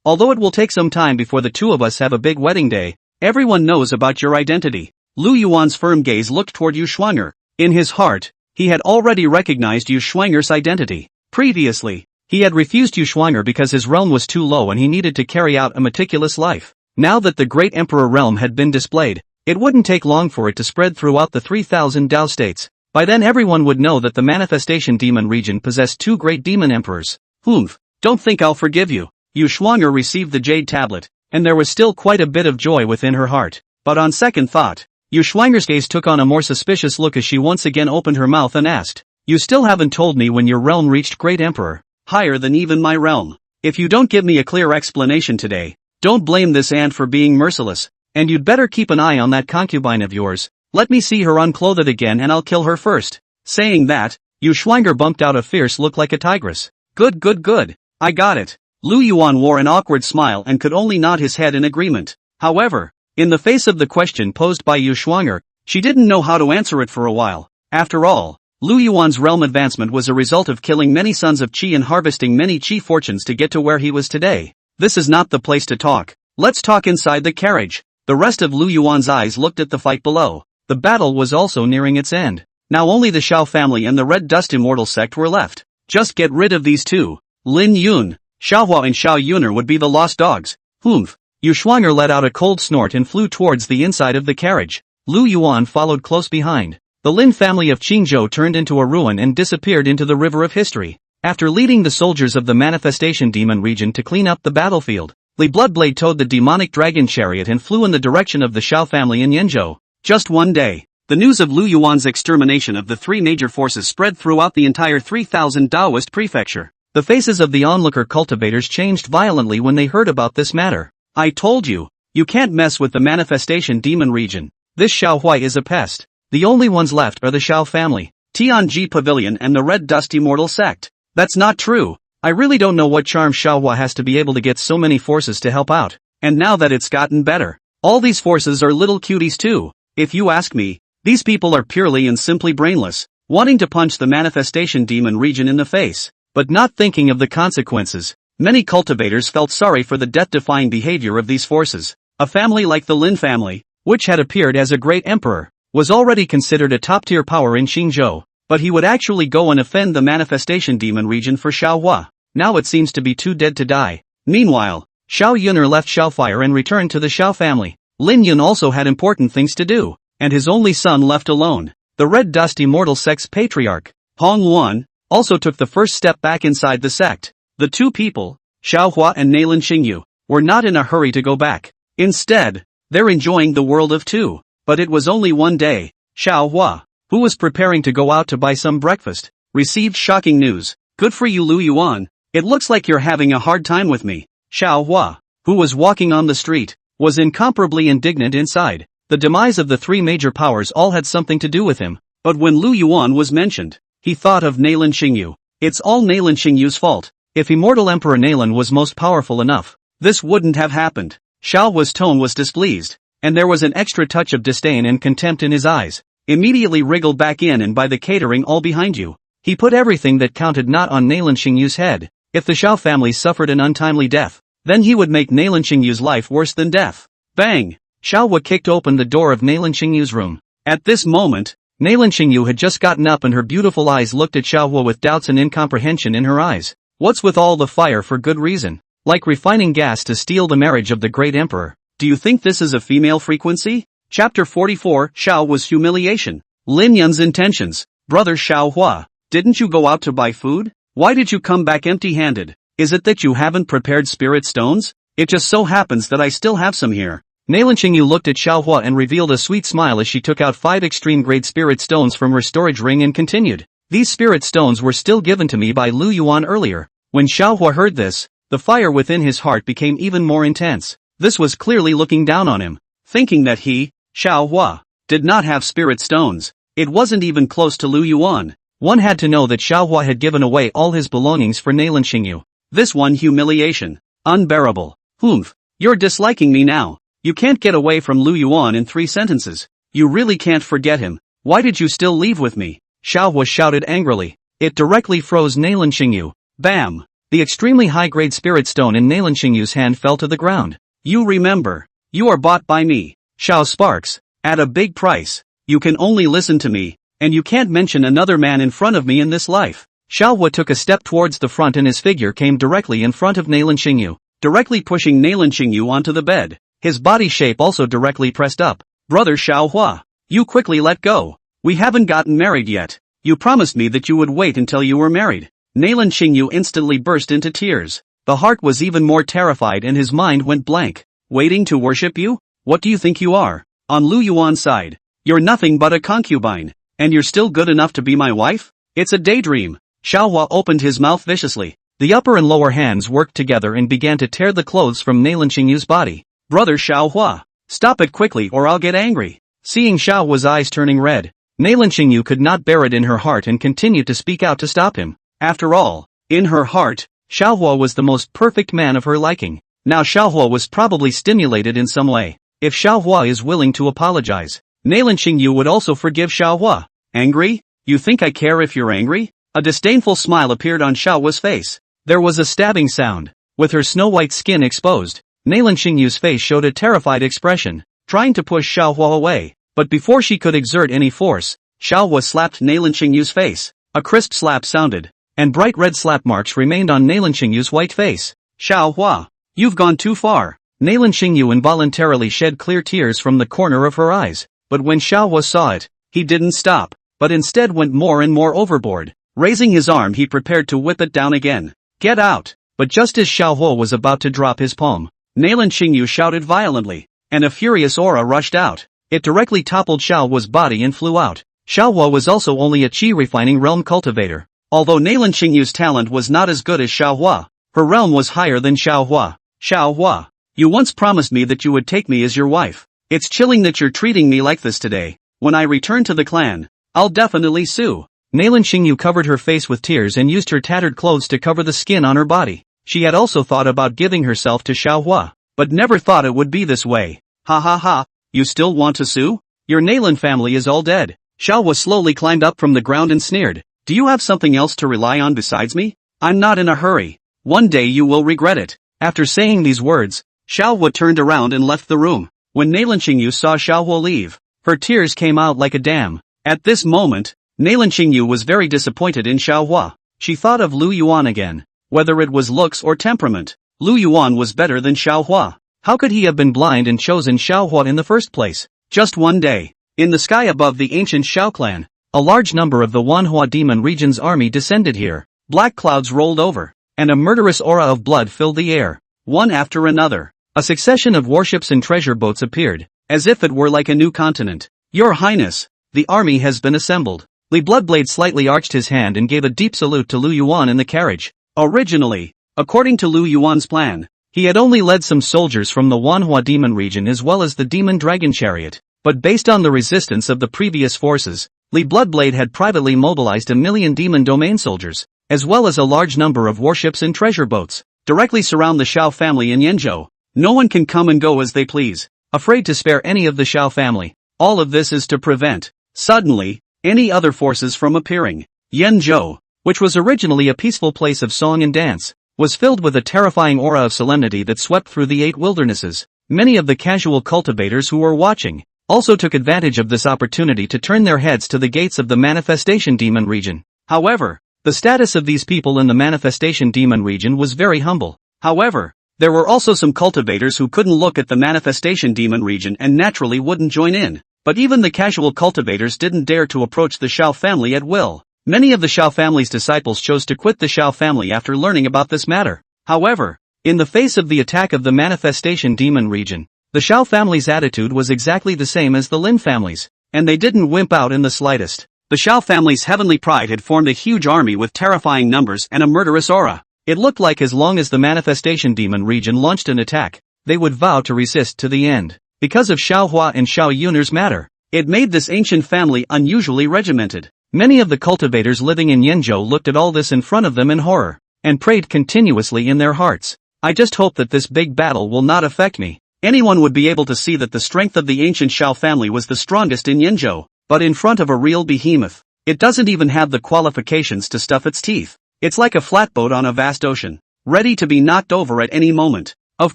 Although it will take some time before the two of us have a big wedding day, everyone knows about your identity. Lu Yuan's firm gaze looked toward Yuan. In his heart, he had already recognized Yuan's identity. Previously, he had refused Yuan because his realm was too low and he needed to carry out a meticulous life. Now that the Great Emperor realm had been displayed, it wouldn't take long for it to spread throughout the 3,000 Dao states. By then everyone would know that the manifestation demon region possessed two great demon emperors. Don't think I'll forgive you. Yuan received the jade tablet, and there was still quite a bit of joy within her heart. But on second thought, Yuan's gaze took on a more suspicious look as she once again opened her mouth and asked, "You still haven't told me when your realm reached Great Emperor, higher than even my realm. If you don't give me a clear explanation today, don't blame this ant for being merciless, and you'd better keep an eye on that concubine of yours. Let me see her unclothed again and I'll kill her first." Saying that, Yuan bumped out a fierce look like a tigress. Good. I got it. Lu Yuan wore an awkward smile and could only nod his head in agreement. However, in the face of the question posed by Yuan, she didn't know how to answer it for a while. After all, Lu Yuan's realm advancement was a result of killing many sons of Qi and harvesting many Qi fortunes to get to where he was today. This is not the place to talk. Let's talk inside the carriage. The rest of Lu Yuan's eyes looked at the fight below. The battle was also nearing its end. Now only the Xiao family and the Red Dust Immortal sect were left. Just get rid of these two. Lin Yun, Xiao Huo and Xiao Yuner would be the lost dogs. Yuan let out a cold snort and flew towards the inside of the carriage. Lu Yuan followed close behind. The Lin family of Shinzho turned into a ruin and disappeared into the river of history. After leading the soldiers of the manifestation demon region to clean up the battlefield, Li Bloodblade towed the demonic dragon chariot and flew in the direction of the Xiao family in Yanzhou. Just one day, the news of Lu Yuan's extermination of the three major forces spread throughout the entire 3,000 Daoist prefecture. The faces of the onlooker cultivators changed violently when they heard about this matter. I told you, you can't mess with the manifestation demon region. This Xiao Huai is a pest. The only ones left are the Xiao family, Tianji Pavilion and the Red Dust Immortal sect. That's not true. I really don't know what charm Xiao Hua has to be able to get so many forces to help out. And now that it's gotten better, all these forces are little cuties too. If you ask me, these people are purely and simply brainless, wanting to punch the manifestation demon region in the face, but not thinking of the consequences. Many cultivators felt sorry for the death-defying behavior of these forces. A family like the Lin family, which had appeared as a great emperor, was already considered a top-tier power in Shinzho, but he would actually go and offend the manifestation demon region for Xiao Hua. Now it seems to be too dead to die. Meanwhile, Xiao Yuner left Xiao Fire and returned to the Xiao family. Lin Yun also had important things to do, and his only son left alone. The Red Dust Immortal sect's patriarch, Hong Wan, also took the first step back inside the sect. The two people, Xiao Hua and Nalan Xingyu, were not in a hurry to go back. Instead, they're enjoying the world of two. But it was only one day. Xiao Hua, who was preparing to go out to buy some breakfast, received shocking news. Good for you, Lu Yuan. It looks like you're having a hard time with me. Xiao Hua, who was walking on the street, was incomparably indignant inside. The demise of the three major powers all had something to do with him. But when Lu Yuan was mentioned, he thought of Nalan Xingyu. It's all Nalan Xingyu's fault. If immortal Emperor Nalan was most powerful enough, this wouldn't have happened. Xiao Huo's tone was displeased, and there was an extra touch of disdain and contempt in his eyes. Immediately wriggle back in and buy the catering all behind you. He put everything that counted not on Nalan Xingyu's head. If the Xiao family suffered an untimely death, then he would make Nalan Xingyu's life worse than death. Bang! Xiao Huo kicked open the door of Nalan Xingyu's room. At this moment, Nalan Xingyu had just gotten up and her beautiful eyes looked at Xiao Huo with doubts and incomprehension in her eyes. What's with all the fire for good reason? Like refining gas to steal the marriage of the great emperor. Do you think this is a female frequency? Chapter 44, Xiao was humiliation. Lin Yun's intentions. Brother Xiao Hua, didn't you go out to buy food? Why did you come back empty-handed? Is it that you haven't prepared spirit stones? It just so happens that I still have some here. Nalan Xingyu looked at Xiao Hua and revealed a sweet smile as she took out 5 extreme-grade spirit stones from her storage ring and continued. These spirit stones were still given to me by Lu Yuan earlier. When Xiao Hua heard this, the fire within his heart became even more intense. This was clearly looking down on him, thinking that he, Xiao Hua, did not have spirit stones. It wasn't even close to Lu Yuan. One had to know that Xiao Hua had given away all his belongings for Nalan Xingyu. This one humiliation. Unbearable. Humph. You're disliking me now. You can't get away from Lu Yuan in 3 sentences. You really can't forget him. Why did you still leave with me? Xiao Hua shouted angrily. It directly froze Nalan Xingyu. Bam! The extremely high-grade spirit stone in Nalan Xingyu's hand fell to the ground. You remember. You are bought by me, Xiao Sparks, at a big price. You can only listen to me, and you can't mention another man in front of me in this life. Xiao Hua took a step towards the front and his figure came directly in front of Nalan Xingyu, directly pushing Nalan Xingyu onto the bed. His body shape also directly pressed up. Brother Xiao Hua, you quickly let go. We haven't gotten married yet. You promised me that you would wait until you were married. Nalan Xingyu instantly burst into tears. The heart was even more terrified and his mind went blank. Waiting to worship you? What do you think you are? On Lu Yuan's side, you're nothing but a concubine. And you're still good enough to be my wife? It's a daydream. Xiao Hua opened his mouth viciously. The upper and lower hands worked together and began to tear the clothes from Nalan Xingyu's body. Brother Xiao Hua, stop it quickly or I'll get angry. Seeing Xiao Hua's eyes turning red, Nalan Xingyu could not bear it in her heart and continued to speak out to stop him. After all, in her heart, Xiao Hua was the most perfect man of her liking. Now Xiao Hua was probably stimulated in some way. If Xiao Hua is willing to apologize, Nalan Xingyu would also forgive Xiao Hua. Angry? You think I care if you're angry? A disdainful smile appeared on Xiao Hua's face. There was a stabbing sound. With her snow-white skin exposed, Nalan Xingyu's face showed a terrified expression, trying to push Xiao Hua away. But before she could exert any force, Xiao Hua slapped Nalan Xingyu's face. A crisp slap sounded, and bright red slap marks remained on Nalan Xingyu's white face. Xiao Hua, you've gone too far. Nalan Xingyu involuntarily shed clear tears from the corner of her eyes. But when Xiao Hua saw it, he didn't stop, but instead went more and more overboard. Raising his arm he prepared to whip it down again. Get out! But just as Xiao Hua was about to drop his palm, Nalan Xingyu shouted violently, and a furious aura rushed out. It directly toppled Xiao Hua's body and flew out. Xiao Hua was also only a chi-refining realm cultivator. Although Nalan Xingyu's talent was not as good as Xiao Hua, her realm was higher than Xiao Hua. Xiao Hua, you once promised me that you would take me as your wife. It's chilling that you're treating me like this today. When I return to the clan, I'll definitely sue. Nalan Xingyu covered her face with tears and used her tattered clothes to cover the skin on her body. She had also thought about giving herself to Xiao Hua, but never thought it would be this way. Ha ha ha, you still want to sue? Your Nalan family is all dead. Xiao Hua slowly climbed up from the ground and sneered. Do you have something else to rely on besides me? I'm not in a hurry. One day you will regret it. After saying these words, Xiao Hua turned around and left the room. When Nalan Xingyu saw Xiao Hua leave, her tears came out like a dam. At this moment, Nalan Xingyu was very disappointed in Xiao Hua. She thought of Lu Yuan again. Whether it was looks or temperament, Lu Yuan was better than Xiao Hua. How could he have been blind and chosen Xiao Hua in the first place? Just one day, in the sky above the ancient Xiao clan, a large number of the Manhwa demon region's army descended here. Black clouds rolled over, and a murderous aura of blood filled the air. One after another, a succession of warships and treasure boats appeared, as if it were like a new continent. Your Highness, the army has been assembled. Li Bloodblade slightly arched his hand and gave a deep salute to Lu Yuan in the carriage. Originally, according to Lu Yuan's plan, He had only led some soldiers from the Manhwa demon region as well as the demon dragon chariot, but based on the resistance of the previous forces, Li Bloodblade had privately mobilized 1 million demon domain soldiers, as well as a large number of warships and treasure boats, directly surround the Xiao family in Yanzhou. No one can come and go as they please, afraid to spare any of the Xiao family. All of this is to prevent, suddenly, any other forces from appearing. Yanzhou, which was originally a peaceful place of song and dance, was filled with a terrifying aura of solemnity that swept through the 8 wildernesses. Many of the casual cultivators who were watching also took advantage of this opportunity to turn their heads to the gates of the manifestation demon region. However, the status of these people in the manifestation demon region was very humble. However, there were also some cultivators who couldn't look at the manifestation demon region and naturally wouldn't join in. But even the casual cultivators didn't dare to approach the Xiao family at will. Many of the Xiao family's disciples chose to quit the Xiao family after learning about this matter. However, in the face of the attack of the manifestation demon region, the Xiao family's attitude was exactly the same as the Lin family's, and they didn't wimp out in the slightest. The Xiao family's heavenly pride had formed a huge army with terrifying numbers and a murderous aura. It looked like as long as the manifestation demon region launched an attack, they would vow to resist to the end. Because of Xiao Hua and Xiao Yun'er's matter, it made this ancient family unusually regimented. Many of the cultivators living in Yanzhou looked at all this in front of them in horror, and prayed continuously in their hearts. I just hope that this big battle will not affect me. Anyone would be able to see that the strength of the ancient Xiao family was the strongest in Yanzhou, but in front of a real behemoth. It doesn't even have the qualifications to stuff its teeth. It's like a flatboat on a vast ocean, ready to be knocked over at any moment. Of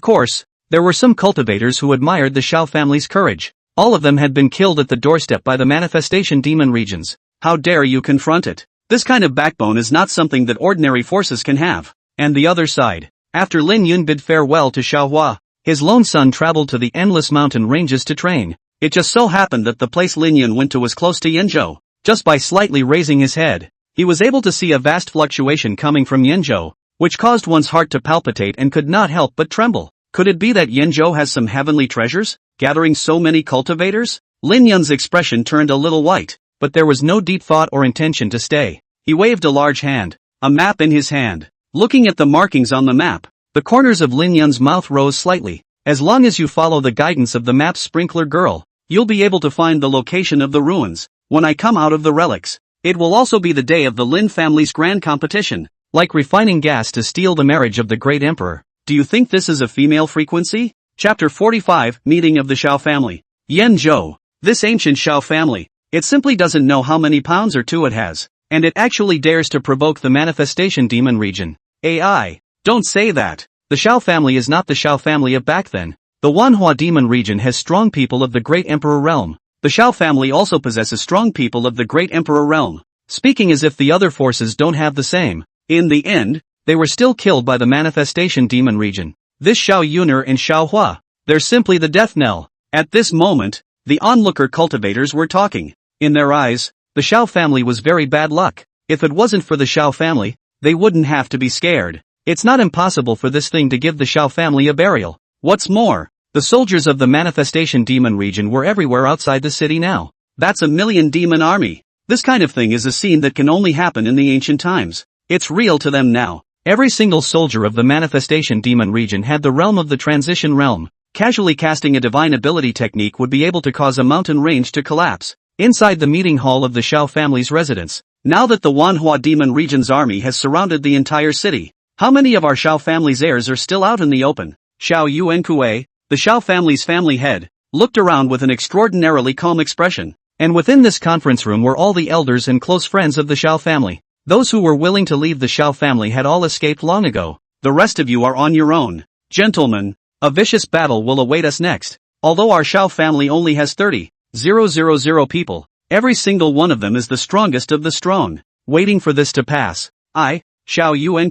course, there were some cultivators who admired the Xiao family's courage. All of them had been killed at the doorstep by the manifestation demon regions. How dare you confront it? This kind of backbone is not something that ordinary forces can have. And the other side. After Lin Yun bid farewell to Xiao Hua, his lone son traveled to the endless mountain ranges to train. It just so happened that the place Lin Yun went to was close to Yanzhou. Just by slightly raising his head, he was able to see a vast fluctuation coming from Yanzhou, which caused one's heart to palpitate and could not help but tremble. Could it be that Yanzhou has some heavenly treasures, gathering so many cultivators? Lin Yun's expression turned a little white, but there was no deep thought or intention to stay. He waved a large hand, a map in his hand. Looking at the markings on the map, the corners of Lin Yun's mouth rose slightly. As long as you follow the guidance of the map's sprinkler girl, you'll be able to find the location of the ruins. When I come out of the relics, it will also be the day of the Lin family's grand competition. Like refining gas to steal the marriage of the great emperor. Do you think this is a female frequency? Chapter 45, Meeting of the Xiao Family. Yanzhou. This ancient Xiao family, it simply doesn't know how many pounds or two it has, and it actually dares to provoke the manifestation demon region. AI. Don't say that. The Xiao family is not the Xiao family of back then. The Wanhua demon region has strong people of the great emperor realm. The Xiao family also possesses strong people of the great emperor realm. Speaking as if the other forces don't have the same. In the end, they were still killed by the manifestation demon region. This Xiao Yun'er and Xiao Hua, they're simply the death knell. At this moment, the onlooker cultivators were talking. In their eyes, the Xiao family was very bad luck. If it wasn't for the Xiao family, they wouldn't have to be scared. It's not impossible for this thing to give the Xiao family a burial. What's more, the soldiers of the manifestation demon region were everywhere outside the city now. That's 1 million demon army. This kind of thing is a scene that can only happen in the ancient times. It's real to them now. Every single soldier of the manifestation demon region had the realm of the transition realm. Casually casting a divine ability technique would be able to cause a mountain range to collapse. Inside the meeting hall of the Xiao family's residence. Now that the Wanhua demon region's army has surrounded the entire city, how many of our Xiao family's heirs are still out in the open? Xiao Yuan, the Xiao family's family head, looked around with an extraordinarily calm expression. And within this conference room were all the elders and close friends of the Xiao family. Those who were willing to leave the Xiao family had all escaped long ago. The rest of you are on your own. Gentlemen, a vicious battle will await us next. Although our Xiao family only has 30,000 people, every single one of them is the strongest of the strong. Waiting for this to pass, I, Xiao Yuan,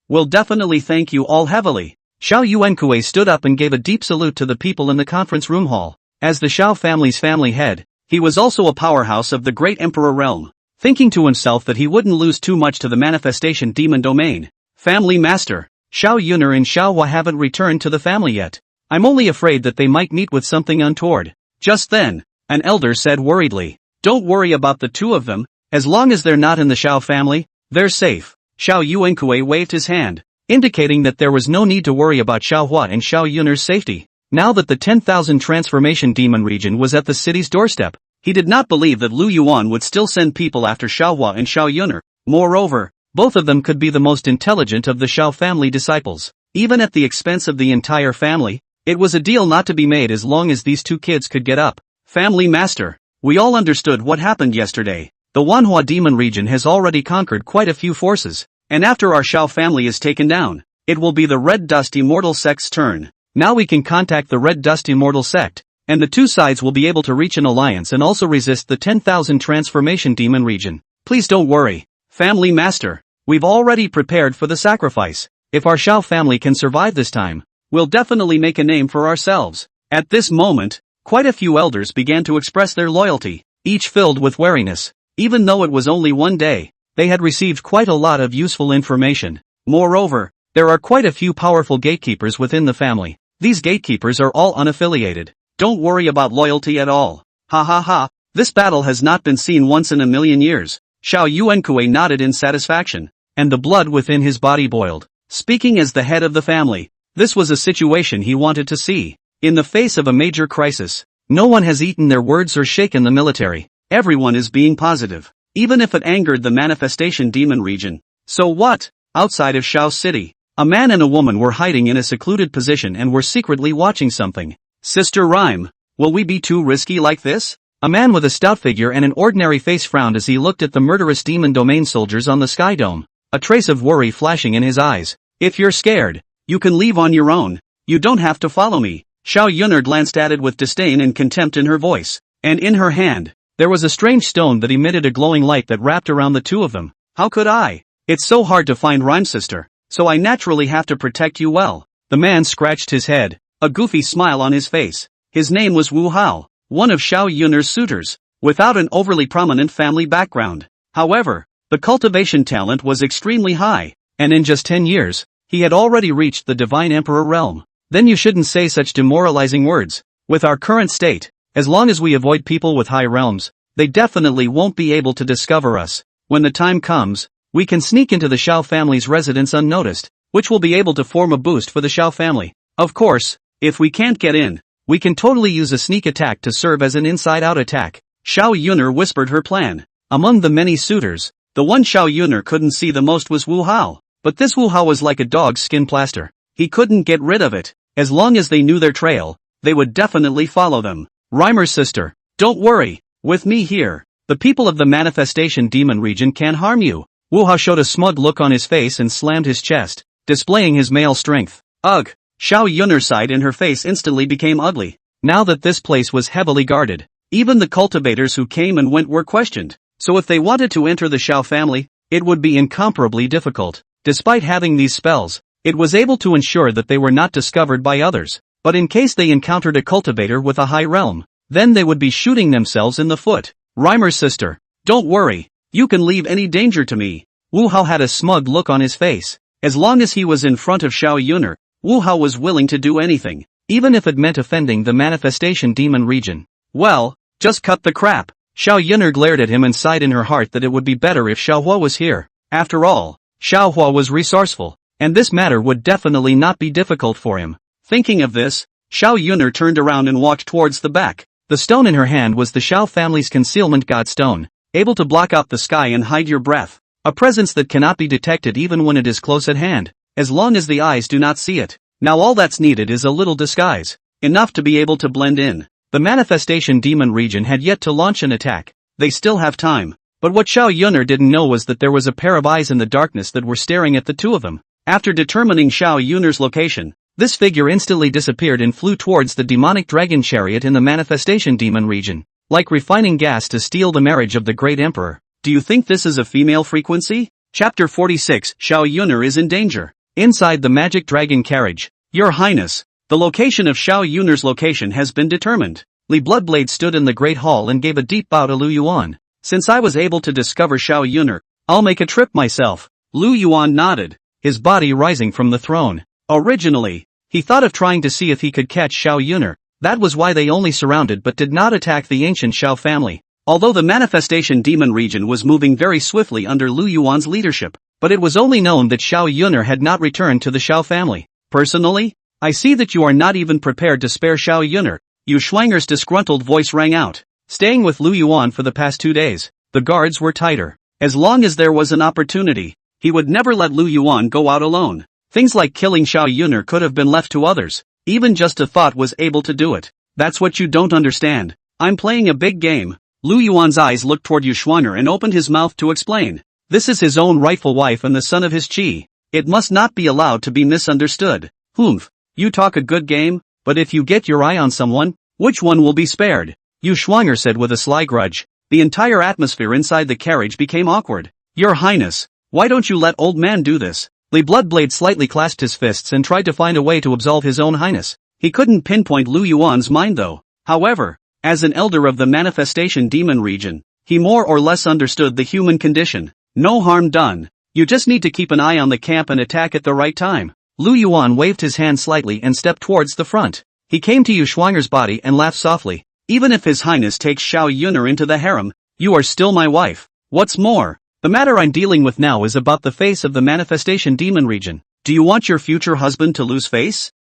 will definitely thank you all heavily. Xiao Yuan stood up and gave a deep salute to the people in the conference room hall. As the Xiao family's family head, he was also a powerhouse of the great emperor realm. Thinking to himself that he wouldn't lose too much to the manifestation demon domain. Family master, Xiao Yun'er and Xiao Hua haven't returned to the family yet. I'm only afraid that they might meet with something untoward. Just then, an elder said worriedly, don't worry about the two of them, as long as they're not in the Xiao family, they're safe. Xiao Yuan waved his hand. indicating that there was no need to worry about Xiao Huo and Xiao Yun'er's safety. Now that the 10,000 transformation demon region was at the city's doorstep, he did not believe that Lu Yuan would still send people after Xiao Huo and Xiao Yun'er. Moreover, both of them could be the most intelligent of the Xiao family disciples. Even at the expense of the entire family, it was a deal not to be made as long as these two kids could get up. Family Master, we all understood what happened yesterday. The Manhwa demon region has already conquered quite a few forces, and after our Xiao family is taken down, it will be the Red Dust Immortal Sect's turn. Now we can contact the Red Dust Immortal Sect, and the two sides will be able to reach an alliance and also resist the 10,000 transformation demon region. Please don't worry, Family Master, we've already prepared for the sacrifice. If our Xiao family can survive this time, we'll definitely make a name for ourselves. At this moment, quite a few elders began to express their loyalty, each filled with wariness. Even though it was only one day, they had received quite a lot of useful information. Moreover, there are quite a few powerful gatekeepers within the family. These gatekeepers are all unaffiliated. Don't worry about loyalty at all. Ha ha ha, this battle has not been seen once in a million years. Xiao Yuankue nodded in satisfaction, and the blood within his body boiled. Speaking as the head of the family, this was a situation he wanted to see. In the face of a major crisis, no one has eaten their words or shaken the military. Everyone is being positive, even if it angered the manifestation demon region. So what? Outside of Xiao City, a man and a woman were hiding in a secluded position and were secretly watching something. Sister Rhyme, will we be too risky like this? A man with a stout figure and an ordinary face frowned as he looked at the murderous demon domain soldiers on the sky dome, a trace of worry flashing in his eyes. If you're scared, you can leave on your own. You don't have to follow me. Xiao Yun'er glanced at it with disdain and contempt in her voice, and in her hand, there was a strange stone that emitted a glowing light that wrapped around the two of them. How could I? It's so hard to find Rhyme sister, so I naturally have to protect you well. The man scratched his head, a goofy smile on his face. His name was Wu Hao, one of Xiao Yun'er's suitors, without an overly prominent family background. However, the cultivation talent was extremely high, and in just 10 years, he had already reached the Divine Emperor realm. Then you shouldn't say such demoralizing words. With our current state, as long as we avoid people with high realms, they definitely won't be able to discover us. When the time comes, we can sneak into the Xiao family's residence unnoticed, which will be able to form a boost for the Xiao family. Of course, if we can't get in, we can totally use a sneak attack to serve as an inside-out attack. Xiao Yun'er whispered her plan. Among the many suitors, the one Xiao Yun'er couldn't see the most was Wu Hao. But this Wu Hao was like a dog's skin plaster. He couldn't get rid of it. As long as they knew their trail, they would definitely follow them. Rhymer's sister, don't worry, with me here, the people of the manifestation demon region can't harm you. Wu Hao showed a smug look on his face and slammed his chest, displaying his male strength. Ugh! Xiao Yun'er sighed and her face instantly became ugly. Now that this place was heavily guarded, even the cultivators who came and went were questioned, so if they wanted to enter the Xiao family, it would be incomparably difficult. Despite having these spells, it was able to ensure that they were not discovered by others. But in case they encountered a cultivator with a high realm, then they would be shooting themselves in the foot. Rhymer's sister, don't worry, you can leave any danger to me. Wu Hao had a smug look on his face. As long as he was in front of Xiao Yun'er, Wu Hao was willing to do anything, even if it meant offending the manifestation demon region. Well, just cut the crap. Xiao Yun'er glared at him and sighed in her heart that it would be better if Xiao Huo was here. After all, Xiao Huo was resourceful, and this matter would definitely not be difficult for him. Thinking of this, Xiao Yun'er turned around and walked towards the back. The stone in her hand was the Xiao family's concealment god stone, able to block out the sky and hide your breath. A presence that cannot be detected even when it is close at hand, as long as the eyes do not see it. Now all that's needed is a little disguise, enough to be able to blend in. The manifestation demon region had yet to launch an attack. They still have time. But what Xiao Yun'er didn't know was that there was a pair of eyes in the darkness that were staring at the two of them. After determining Xiao Yun'er's location, this figure instantly disappeared and flew towards the demonic dragon chariot in the manifestation demon region, like refining gas to steal the marriage of the great emperor. Do you think this is a female frequency? Chapter 46, Xiao Yun'er is in danger. Inside the magic dragon carriage, Your Highness, the location of Xiao Yun'er's location has been determined. Li Bloodblade stood in the great hall and gave a deep bow to Lu Yuan. Since I was able to discover Xiao Yun'er, I'll make a trip myself. Lu Yuan nodded, his body rising from the throne. Originally, he thought of trying to see if he could catch Xiao Yun'er. That was why they only surrounded but did not attack the ancient Xiao family. Although the manifestation demon region was moving very swiftly under Lu Yuan's leadership, but it was only known that Xiao Yuner had not returned to the Xiao family. Personally, I see that you are not even prepared to spare Xiao Yuner. Yu Schwanger's disgruntled voice rang out. Staying with Lu Yuan for the past 2 days, the guards were tighter. As long as there was an opportunity, he would never let Lu Yuan go out alone. Things like killing Xiao Yuner could have been left to others. Even just a thought was able to do it. That's what you don't understand. I'm playing a big game. Lu Yuan's eyes looked toward Yu Schwanger and opened his mouth to explain. This is his own rightful wife and the son of his chi. It must not be allowed to be misunderstood. Humph. You talk a good game, but if you get your eye on someone, which one will be spared? Yu Schwanger said with a sly grudge. The entire atmosphere inside the carriage became awkward. Your Highness, why don't you let old man do this? Li Bloodblade slightly clasped his fists and tried to find a way to absolve his own highness. He couldn't pinpoint Lu Yuan's mind though. However, as an elder of the manifestation demon region, he more or less understood the human condition. No harm done. You just need to keep an eye on the camp and attack at the right time. Lu Yuan waved his hand slightly and stepped towards the front. He came to Yu Schwanger's body and laughed softly. Even if his highness takes Xiao Yuner into the harem, you are still my wife. What's more, the matter I'm dealing with now is about the face of the manifestation demon region. Do you want your future husband to lose face?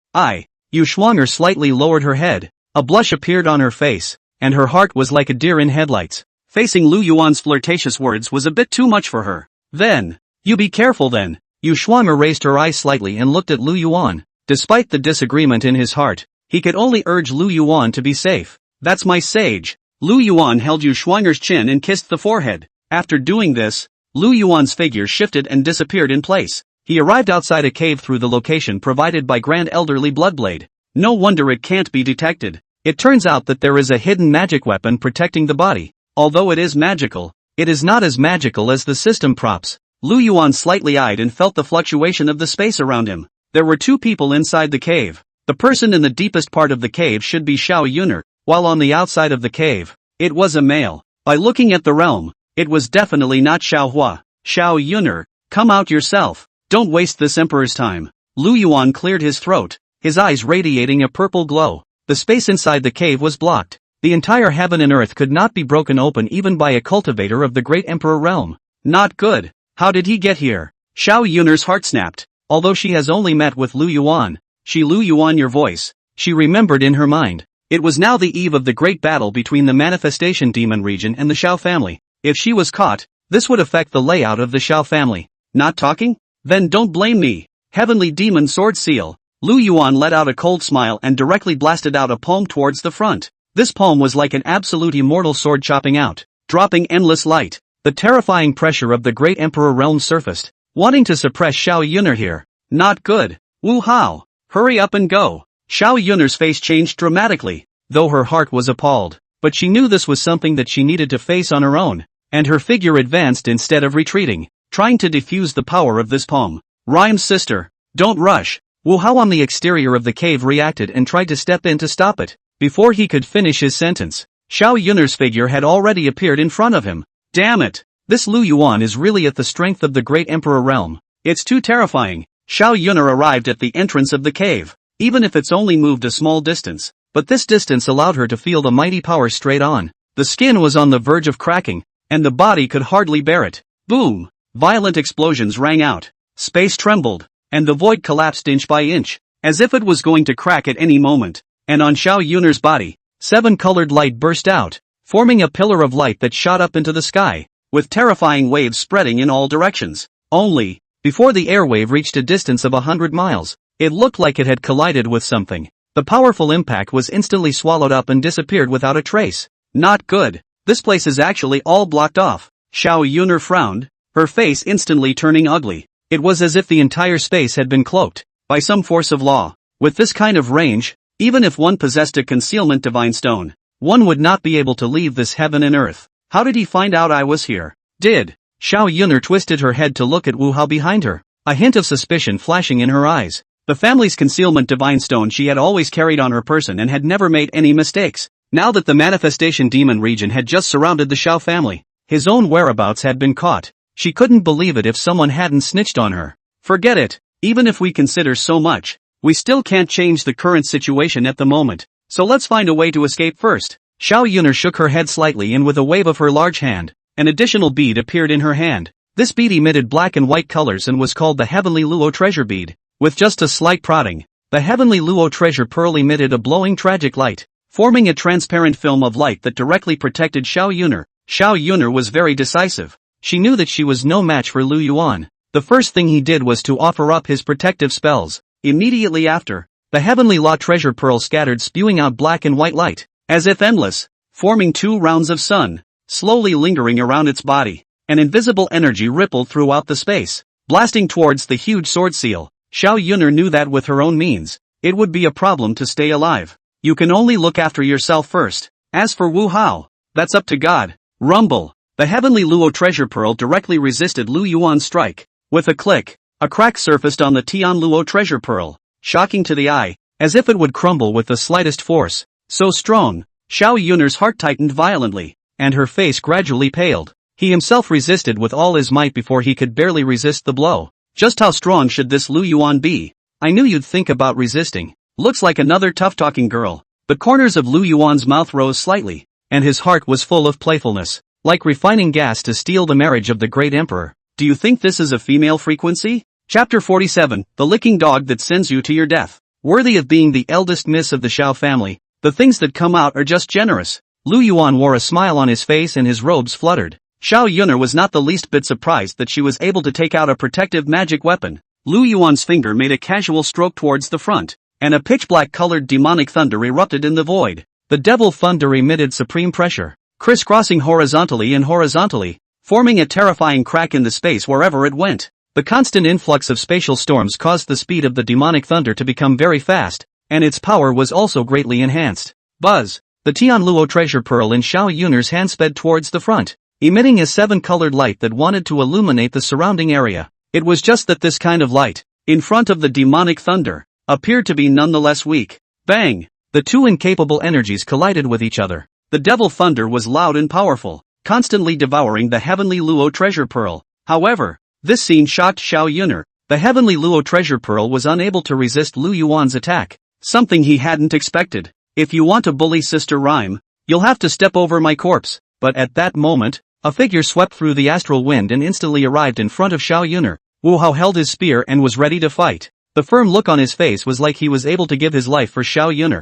Yu Schwanger slightly lowered her head. A blush appeared on her face, and her heart was like a deer in headlights. Facing Lu Yuan's flirtatious words was a bit too much for her. Then, you be careful then. Yu Schwanger raised her eyes slightly and looked at Lu Yuan. Despite the disagreement in his heart, he could only urge Lu Yuan to be safe. That's my sage. Lu Yuan held Yu Schwanger's chin and kissed the forehead. After doing this, Lu Yuan's figure shifted and disappeared in place. He arrived outside a cave through the location provided by Grand Elderly Bloodblade. No wonder it can't be detected. It turns out that there is a hidden magic weapon protecting the body. Although it is magical, it is not as magical as the system props. Lu Yuan slightly eyed and felt the fluctuation of the space around him. There were 2 people inside the cave. The person in the deepest part of the cave should be Xiao Yuner, while on the outside of the cave, it was a male. By looking at the realm, it was definitely not Xiao Huo. Xiao Yuner, come out yourself. Don't waste this emperor's time. Lu Yuan cleared his throat, his eyes radiating a purple glow. The space inside the cave was blocked. The entire heaven and earth could not be broken open even by a cultivator of the great emperor realm. Not good. How did he get here? Xiao Yuner's heart snapped. Although she has only met with Lu Yuan, Lu Yuan your voice. She remembered in her mind. It was now the eve of the great battle between the manifestation demon region and the Xiao family. If she was caught, this would affect the layout of the Xiao family. Not talking? Then don't blame me. Heavenly Demon Sword Seal. Lu Yuan let out a cold smile and directly blasted out a palm towards the front. This palm was like an absolute immortal sword chopping out, dropping endless light. The terrifying pressure of the great emperor realm surfaced, wanting to suppress Xiao Yuner here. Not good. Wu Hao. Hurry up and go. Xiao Yuner's face changed dramatically, though her heart was appalled. But she knew this was something that she needed to face on her own, and her figure advanced instead of retreating, trying to defuse the power of this palm. Rhyme's sister. Don't rush. Wu Hao on the exterior of the cave reacted and tried to step in to stop it. Before he could finish his sentence, Xiao Yuner's figure had already appeared in front of him. Damn it! This Lu Yuan is really at the strength of the great emperor realm. It's too terrifying. Xiao Yuner arrived at the entrance of the cave, even if it's only moved a small distance. But this distance allowed her to feel the mighty power straight on. The skin was on the verge of cracking, and the body could hardly bear it. Boom! Violent explosions rang out. Space trembled, and the void collapsed inch by inch, as if it was going to crack at any moment. And on Xiao Yuner's body, 7 colored light burst out, forming a pillar of light that shot up into the sky, with terrifying waves spreading in all directions. Only, before the airwave reached a distance of 100 miles, it looked like it had collided with something. The powerful impact was instantly swallowed up and disappeared without a trace. Not good. This place is actually all blocked off. Xiao Yuner frowned, her face instantly turning ugly. It was as if the entire space had been cloaked by some force of law. With this kind of range, even if one possessed a concealment divine stone, one would not be able to leave this heaven and earth. How did he find out I was here? Xiao Yuner twisted her head to look at Wu Hao behind her, a hint of suspicion flashing in her eyes. The family's concealment divine stone she had always carried on her person and had never made any mistakes. Now that the manifestation demon region had just surrounded the Xiao family, his own whereabouts had been caught. She couldn't believe it if someone hadn't snitched on her. Forget it. Even if we consider so much, we still can't change the current situation at the moment. So let's find a way to escape first. Xiao Yuner shook her head slightly and with a wave of her large hand, an additional bead appeared in her hand. This bead emitted black and white colors and was called the Heavenly Luo Treasure Bead. With just a slight prodding, the Heavenly Luo Treasure Pearl emitted a blowing tragic light, forming a transparent film of light that directly protected Xiao Yuner. Xiao Yuner was very decisive. She knew that she was no match for Lu Yuan. The first thing he did was to offer up his protective spells. Immediately after, the Heavenly Law Treasure Pearl scattered, spewing out black and white light, as if endless, forming 2 rounds of sun, slowly lingering around its body. An invisible energy rippled throughout the space, blasting towards the huge sword seal. Xiao Yuner knew that with her own means, it would be a problem to stay alive. You can only look after yourself first. As for Wu Hao, that's up to God. Rumble. The Heavenly Luo Treasure Pearl directly resisted Lu Yuan's strike. With a click, a crack surfaced on the Tian Luo Treasure Pearl, shocking to the eye, as if it would crumble with the slightest force. So strong, Xiao Yuner's heart tightened violently, and her face gradually paled. He himself resisted with all his might before he could barely resist the blow. Just how strong should this Lu Yuan be? I knew you'd think about resisting. Looks like another tough-talking girl. The corners of Lu Yuan's mouth rose slightly, and his heart was full of playfulness, like refining gas to steel the marriage of the great emperor. Do you think this is a female frequency? Chapter 47, The Licking Dog That Sends You to Your Death. Worthy of being the eldest miss of the Xiao family, the things that come out are just generous. Lu Yuan wore a smile on his face and his robes fluttered. Xiao Yuner was not the least bit surprised that she was able to take out a protective magic weapon. Lu Yuan's finger made a casual stroke towards the front, and a pitch-black colored demonic thunder erupted in the void. The devil thunder emitted supreme pressure, crisscrossing horizontally and horizontally, forming a terrifying crack in the space wherever it went. The constant influx of spatial storms caused the speed of the demonic thunder to become very fast, and its power was also greatly enhanced. Buzz! The Tian Luo Treasure Pearl in Xiao Yuner's hand sped towards the front, emitting a 7-colored light that wanted to illuminate the surrounding area. It was just that this kind of light, in front of the demonic thunder, appeared to be nonetheless weak. Bang! The 2 incapable energies collided with each other. The devil thunder was loud and powerful, constantly devouring the Heavenly Luo Treasure Pearl. However, this scene shocked Xiao Yuner. The Heavenly Luo Treasure Pearl was unable to resist Lu Yuan's attack, something he hadn't expected. If you want to bully Sister Rhyme, you'll have to step over my corpse. But at that moment, a figure swept through the astral wind and instantly arrived in front of Xiao Yuner. Wu Hao held his spear and was ready to fight. The firm look on his face was like he was able to give his life for Xiao Yuner.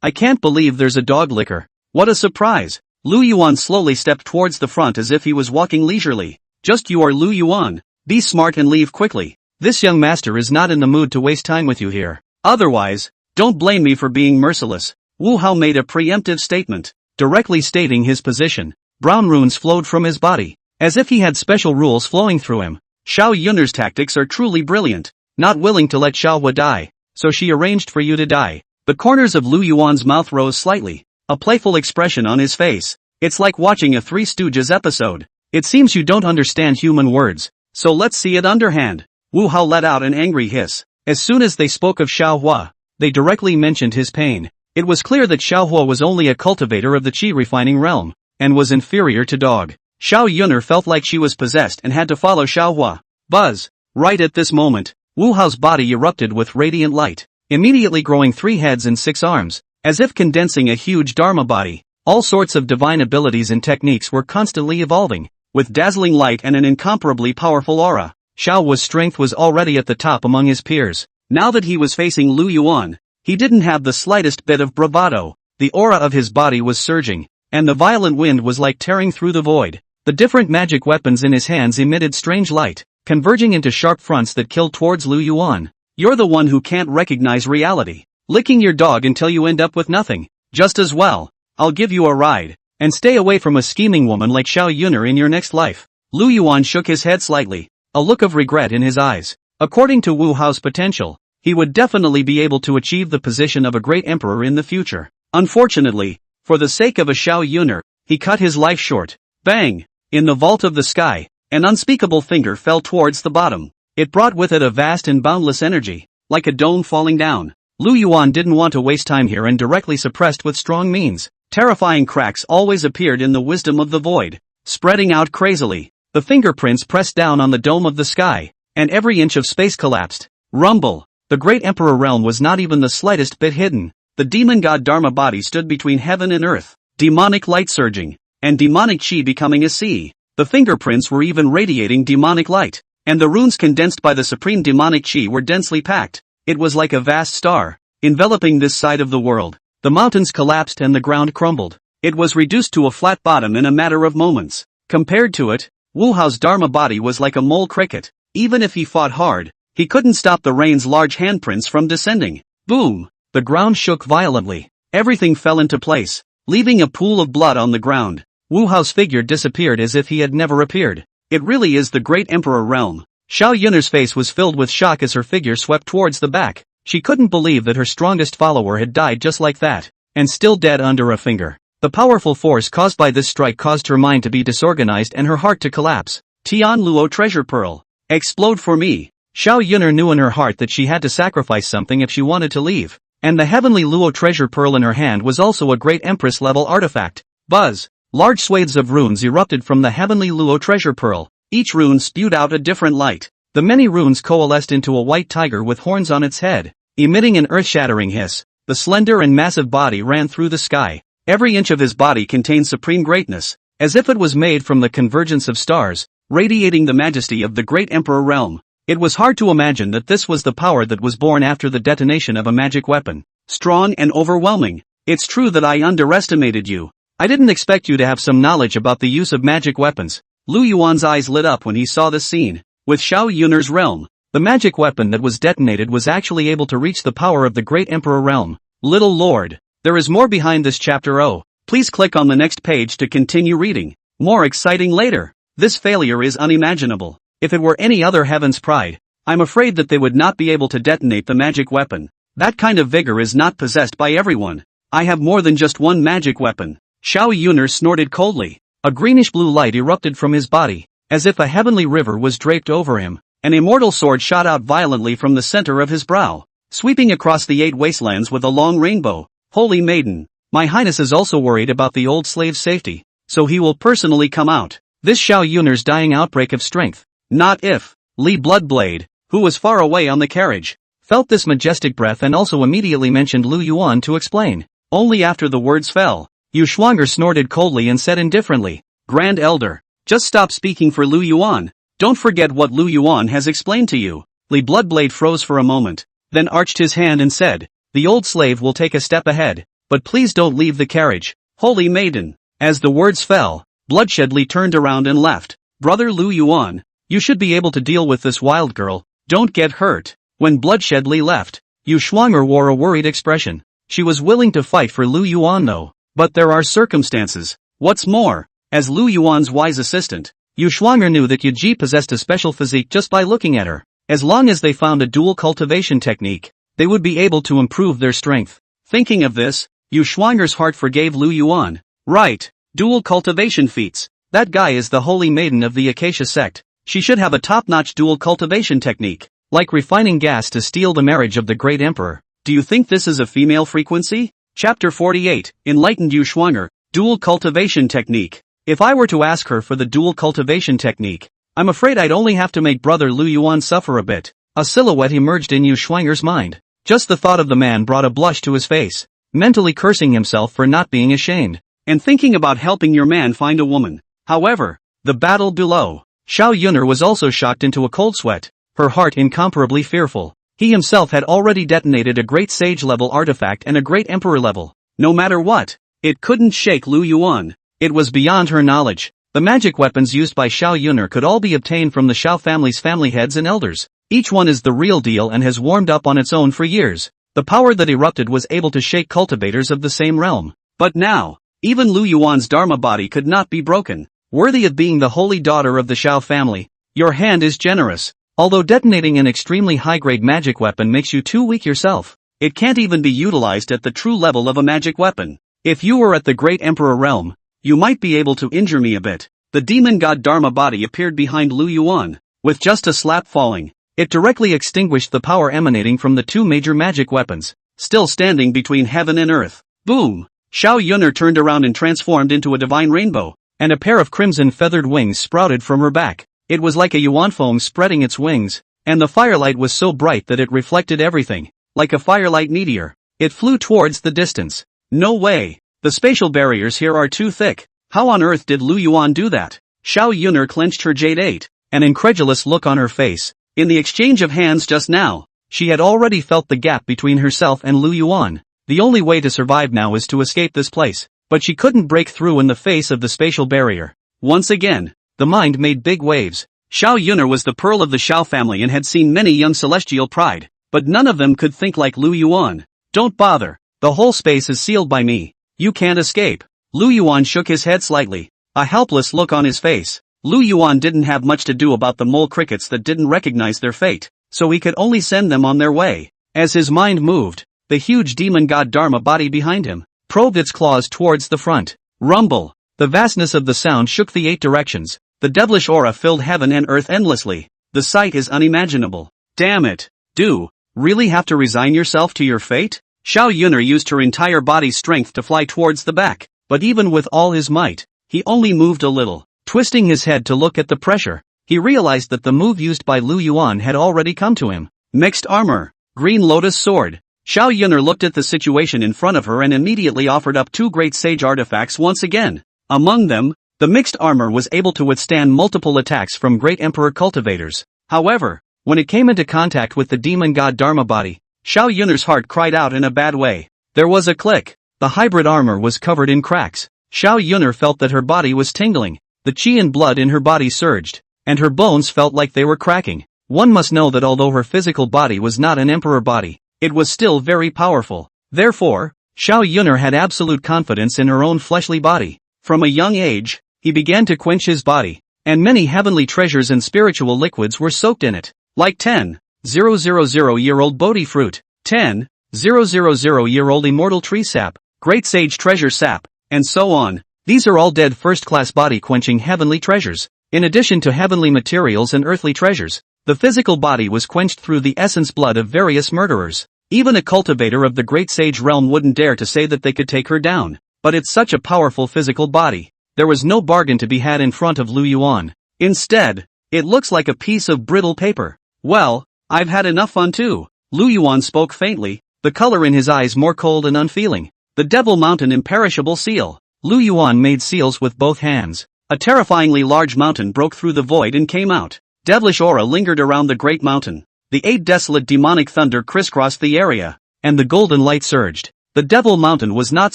I can't believe there's a dog licker. What a surprise. Lu Yuan slowly stepped towards the front as if he was walking leisurely. Just you are Lu Yuan. Be smart and leave quickly. This young master is not in the mood to waste time with you here. Otherwise, don't blame me for being merciless. Wu Hao made a preemptive statement, directly stating his position. Brown runes flowed from his body, as if he had special rules flowing through him. Xiao Yuner's tactics are truly brilliant. Not willing to let Xiao Hua die, so she arranged for you to die. The corners of Lu Yuan's mouth rose slightly, a playful expression on his face. It's like watching a Three Stooges episode. It seems you don't understand human words, so let's see it underhand. Wu Hao let out an angry hiss. As soon as they spoke of Xiao Hua, they directly mentioned his pain. It was clear that Xiao Hua was only a cultivator of the qi refining realm, and was inferior to dog. Xiao Yuner felt like she was possessed and had to follow Xiao Hua. Buzz! Right at this moment, Wu Hao's body erupted with radiant light, immediately growing 3 heads and 6 arms, as if condensing a huge Dharma body. All sorts of divine abilities and techniques were constantly evolving, with dazzling light and an incomparably powerful aura. Xiao Hua's strength was already at the top among his peers. Now that he was facing Lu Yuan, he didn't have the slightest bit of bravado. The aura of his body was surging, and the violent wind was like tearing through the void. The different magic weapons in his hands emitted strange light, converging into sharp fronts that killed towards Lu Yuan. You're the one who can't recognize reality. Licking your dog until you end up with nothing. Just as well, I'll give you a ride, and stay away from a scheming woman like Xiao Yuner in your next life. Lu Yuan shook his head slightly, a look of regret in his eyes. According to Wu Hao's potential, he would definitely be able to achieve the position of a great emperor in the future. Unfortunately, for the sake of a Xiao Yuner, he cut his life short. Bang! In the vault of the sky, an unspeakable finger fell towards the bottom. It brought with it a vast and boundless energy, like a dome falling down. Lu Yuan didn't want to waste time here and directly suppressed with strong means. Terrifying cracks always appeared in the wisdom of the void, spreading out crazily. The fingerprints pressed down on the dome of the sky, and every inch of space collapsed. Rumble! The great emperor realm was not even the slightest bit hidden. The demon god Dharma body stood between heaven and earth, demonic light surging, and demonic chi becoming a sea. The fingerprints were even radiating demonic light, and the runes condensed by the supreme demonic chi were densely packed. It was like a vast star, enveloping this side of the world. The mountains collapsed and the ground crumbled. It was reduced to a flat bottom in a matter of moments. Compared to it, Wu Hao's Dharma body was like a mole cricket. Even if he fought hard, he couldn't stop the rain's large handprints from descending. Boom! The ground shook violently. Everything fell into place, leaving a pool of blood on the ground. Wu Hao's figure disappeared as if he had never appeared. It really is the Great Emperor realm. Xiao Yun'er's face was filled with shock as her figure swept towards the back. She couldn't believe that her strongest follower had died just like that, and still dead under a finger. The powerful force caused by this strike caused her mind to be disorganized and her heart to collapse. Tian Luo treasure pearl. Explode for me. Xiao Yun'er knew in her heart that she had to sacrifice something if she wanted to leave. And the heavenly Luo treasure pearl in her hand was also a great empress level artifact. Buzz! Large swathes of runes erupted from the heavenly Luo treasure pearl. Each rune spewed out a different light. The many runes coalesced into a white tiger with horns on its head. Emitting an earth-shattering hiss, the slender and massive body ran through the sky. Every inch of his body contained supreme greatness, as if it was made from the convergence of stars, radiating the majesty of the Great Emperor realm. It was hard to imagine that this was the power that was born after the detonation of a magic weapon. Strong and overwhelming. It's true that I underestimated you. I didn't expect you to have some knowledge about the use of magic weapons. Lu Yuan's eyes lit up when he saw this scene. With Xiao Yun'er's realm, the magic weapon that was detonated was actually able to reach the power of the Great Emperor realm. Little Lord, there is more behind this chapter. Please click on the next page to continue reading. More exciting later. This failure is unimaginable. If it were any other heaven's pride, I'm afraid that they would not be able to detonate the magic weapon. That kind of vigor is not possessed by everyone. I have more than just one magic weapon. Xiao Yun'er snorted coldly. A greenish-blue light erupted from his body, as if a heavenly river was draped over him. An immortal sword shot out violently from the center of his brow, sweeping across the 8 wastelands with a long rainbow. Holy maiden, my highness is also worried about the old slave's safety, so he will personally come out. This Xiao Yun'er's dying outbreak of strength. Not if. Li Bloodblade, who was far away on the carriage, felt this majestic breath and also immediately mentioned Lu Yuan to explain. Only after the words fell, Yu Shuang'er snorted coldly and said indifferently, Grand Elder, just stop speaking for Lu Yuan. Don't forget what Lu Yuan has explained to you. Li Bloodblade froze for a moment, then arched his hand and said, the old slave will take a step ahead, but please don't leave the carriage. Holy maiden. As the words fell, Bloodshed Li turned around and left. Brother Lu Yuan, you should be able to deal with this wild girl. Don't get hurt. When Bloodshed Li left, Yu Shuang'er wore a worried expression. She was willing to fight for Lu Yuan though. But there are circumstances. What's more, as Lu Yuan's wise assistant, Yu Shuang'er knew that Yaji possessed a special physique just by looking at her. As long as they found a dual cultivation technique, they would be able to improve their strength. Thinking of this, Yu Shuang'er's heart forgave Lu Yuan. Right, dual cultivation feats. That guy is the holy maiden of the Acacia sect. She should have a top-notch dual cultivation technique, like refining gas to steal the marriage of the great emperor. Do you think this is a female frequency? Chapter 48, Enlightened Yu Shuang'er, Dual Cultivation Technique. If I were to ask her for the dual cultivation technique, I'm afraid I'd only have to make brother Lu Yuan suffer a bit. A silhouette emerged in Yu Shuang'er's mind. Just the thought of the man brought a blush to his face, mentally cursing himself for not being ashamed, and thinking about helping your man find a woman. However, the battle below. Xiao Yun'er was also shocked into a cold sweat, her heart incomparably fearful. He himself had already detonated a great sage-level artifact and a great emperor level. No matter what, it couldn't shake Lu Yuan. It was beyond her knowledge. The magic weapons used by Xiao Yun'er could all be obtained from the Xiao family's family heads and elders. Each one is the real deal and has warmed up on its own for years. The power that erupted was able to shake cultivators of the same realm. But now, even Lu Yuan's Dharma body could not be broken. Worthy of being the holy daughter of the Xiao family, your hand is generous. Although detonating an extremely high-grade magic weapon makes you too weak yourself, it can't even be utilized at the true level of a magic weapon. If you were at the Great Emperor realm, you might be able to injure me a bit. The demon god Dharma body appeared behind Lu Yuan. With just a slap falling, it directly extinguished the power emanating from the 2 major magic weapons, still standing between heaven and earth. Boom! Xiao Yun'er turned around and transformed into a divine rainbow, and a pair of crimson feathered wings sprouted from her back. It was like a yuan foam spreading its wings, and the firelight was so bright that it reflected everything. Like a firelight meteor, it flew towards the distance. No way! The spatial barriers here are too thick. How on earth did Lu Yuan do that? Xiao Yuner clenched her jade, an incredulous look on her face. In the exchange of hands just now, she had already felt the gap between herself and Lu Yuan. The only way to survive now is to escape this place, but she couldn't break through in the face of the spatial barrier. Once again, the mind made big waves. Xiao Yuner was the pearl of the Xiao family and had seen many young celestial pride, but none of them could think like Lu Yuan. Don't bother, the whole space is sealed by me. You can't escape. Lu Yuan shook his head slightly, a helpless look on his face. Lu Yuan didn't have much to do about the mole crickets that didn't recognize their fate, so he could only send them on their way. As his mind moved, the huge demon god Dharma body behind him probed its claws towards the front. Rumble. The vastness of the sound shook the 8 directions. The devilish aura filled heaven and earth endlessly. The sight is unimaginable. Damn it. Do really have to resign yourself to your fate? Xiao Yuner used her entire body's strength to fly towards the back, but even with all his might, he only moved a little. Twisting his head to look at the pressure, he realized that the move used by Lu Yuan had already come to him. Mixed armor. Green lotus sword. Xiao Yuner looked at the situation in front of her and immediately offered up 2 great sage artifacts once again. Among them, the mixed armor was able to withstand multiple attacks from great emperor cultivators. However, when it came into contact with the demon god Dharma body, Xiao Yuner's heart cried out in a bad way. There was a click. The hybrid armor was covered in cracks. Xiao Yuner felt that her body was tingling. The qi and blood in her body surged, and her bones felt like they were cracking. One must know that although her physical body was not an emperor body, it was still very powerful. Therefore, Xiao Yuner had absolute confidence in her own fleshly body. From a young age, he began to quench his body, and many heavenly treasures and spiritual liquids were soaked in it, like 10,000-year-old Bodhi fruit, 10,000-year-old immortal tree sap, great sage treasure sap, and so on. These are all dead first-class body-quenching heavenly treasures. In addition to heavenly materials and earthly treasures, the physical body was quenched through the essence blood of various murderers. Even a cultivator of the great sage realm wouldn't dare to say that they could take her down. But it's such a powerful physical body. There was no bargain to be had in front of Lu Yuan. Instead, it looks like a piece of brittle paper. Well, I've had enough fun too. Lu Yuan spoke faintly, the color in his eyes more cold and unfeeling. The Devil Mountain imperishable seal. Lu Yuan made seals with both hands. A terrifyingly large mountain broke through the void and came out. Devilish aura lingered around the great mountain. The 8 desolate demonic thunder crisscrossed the area, and the golden light surged. The Devil Mountain was not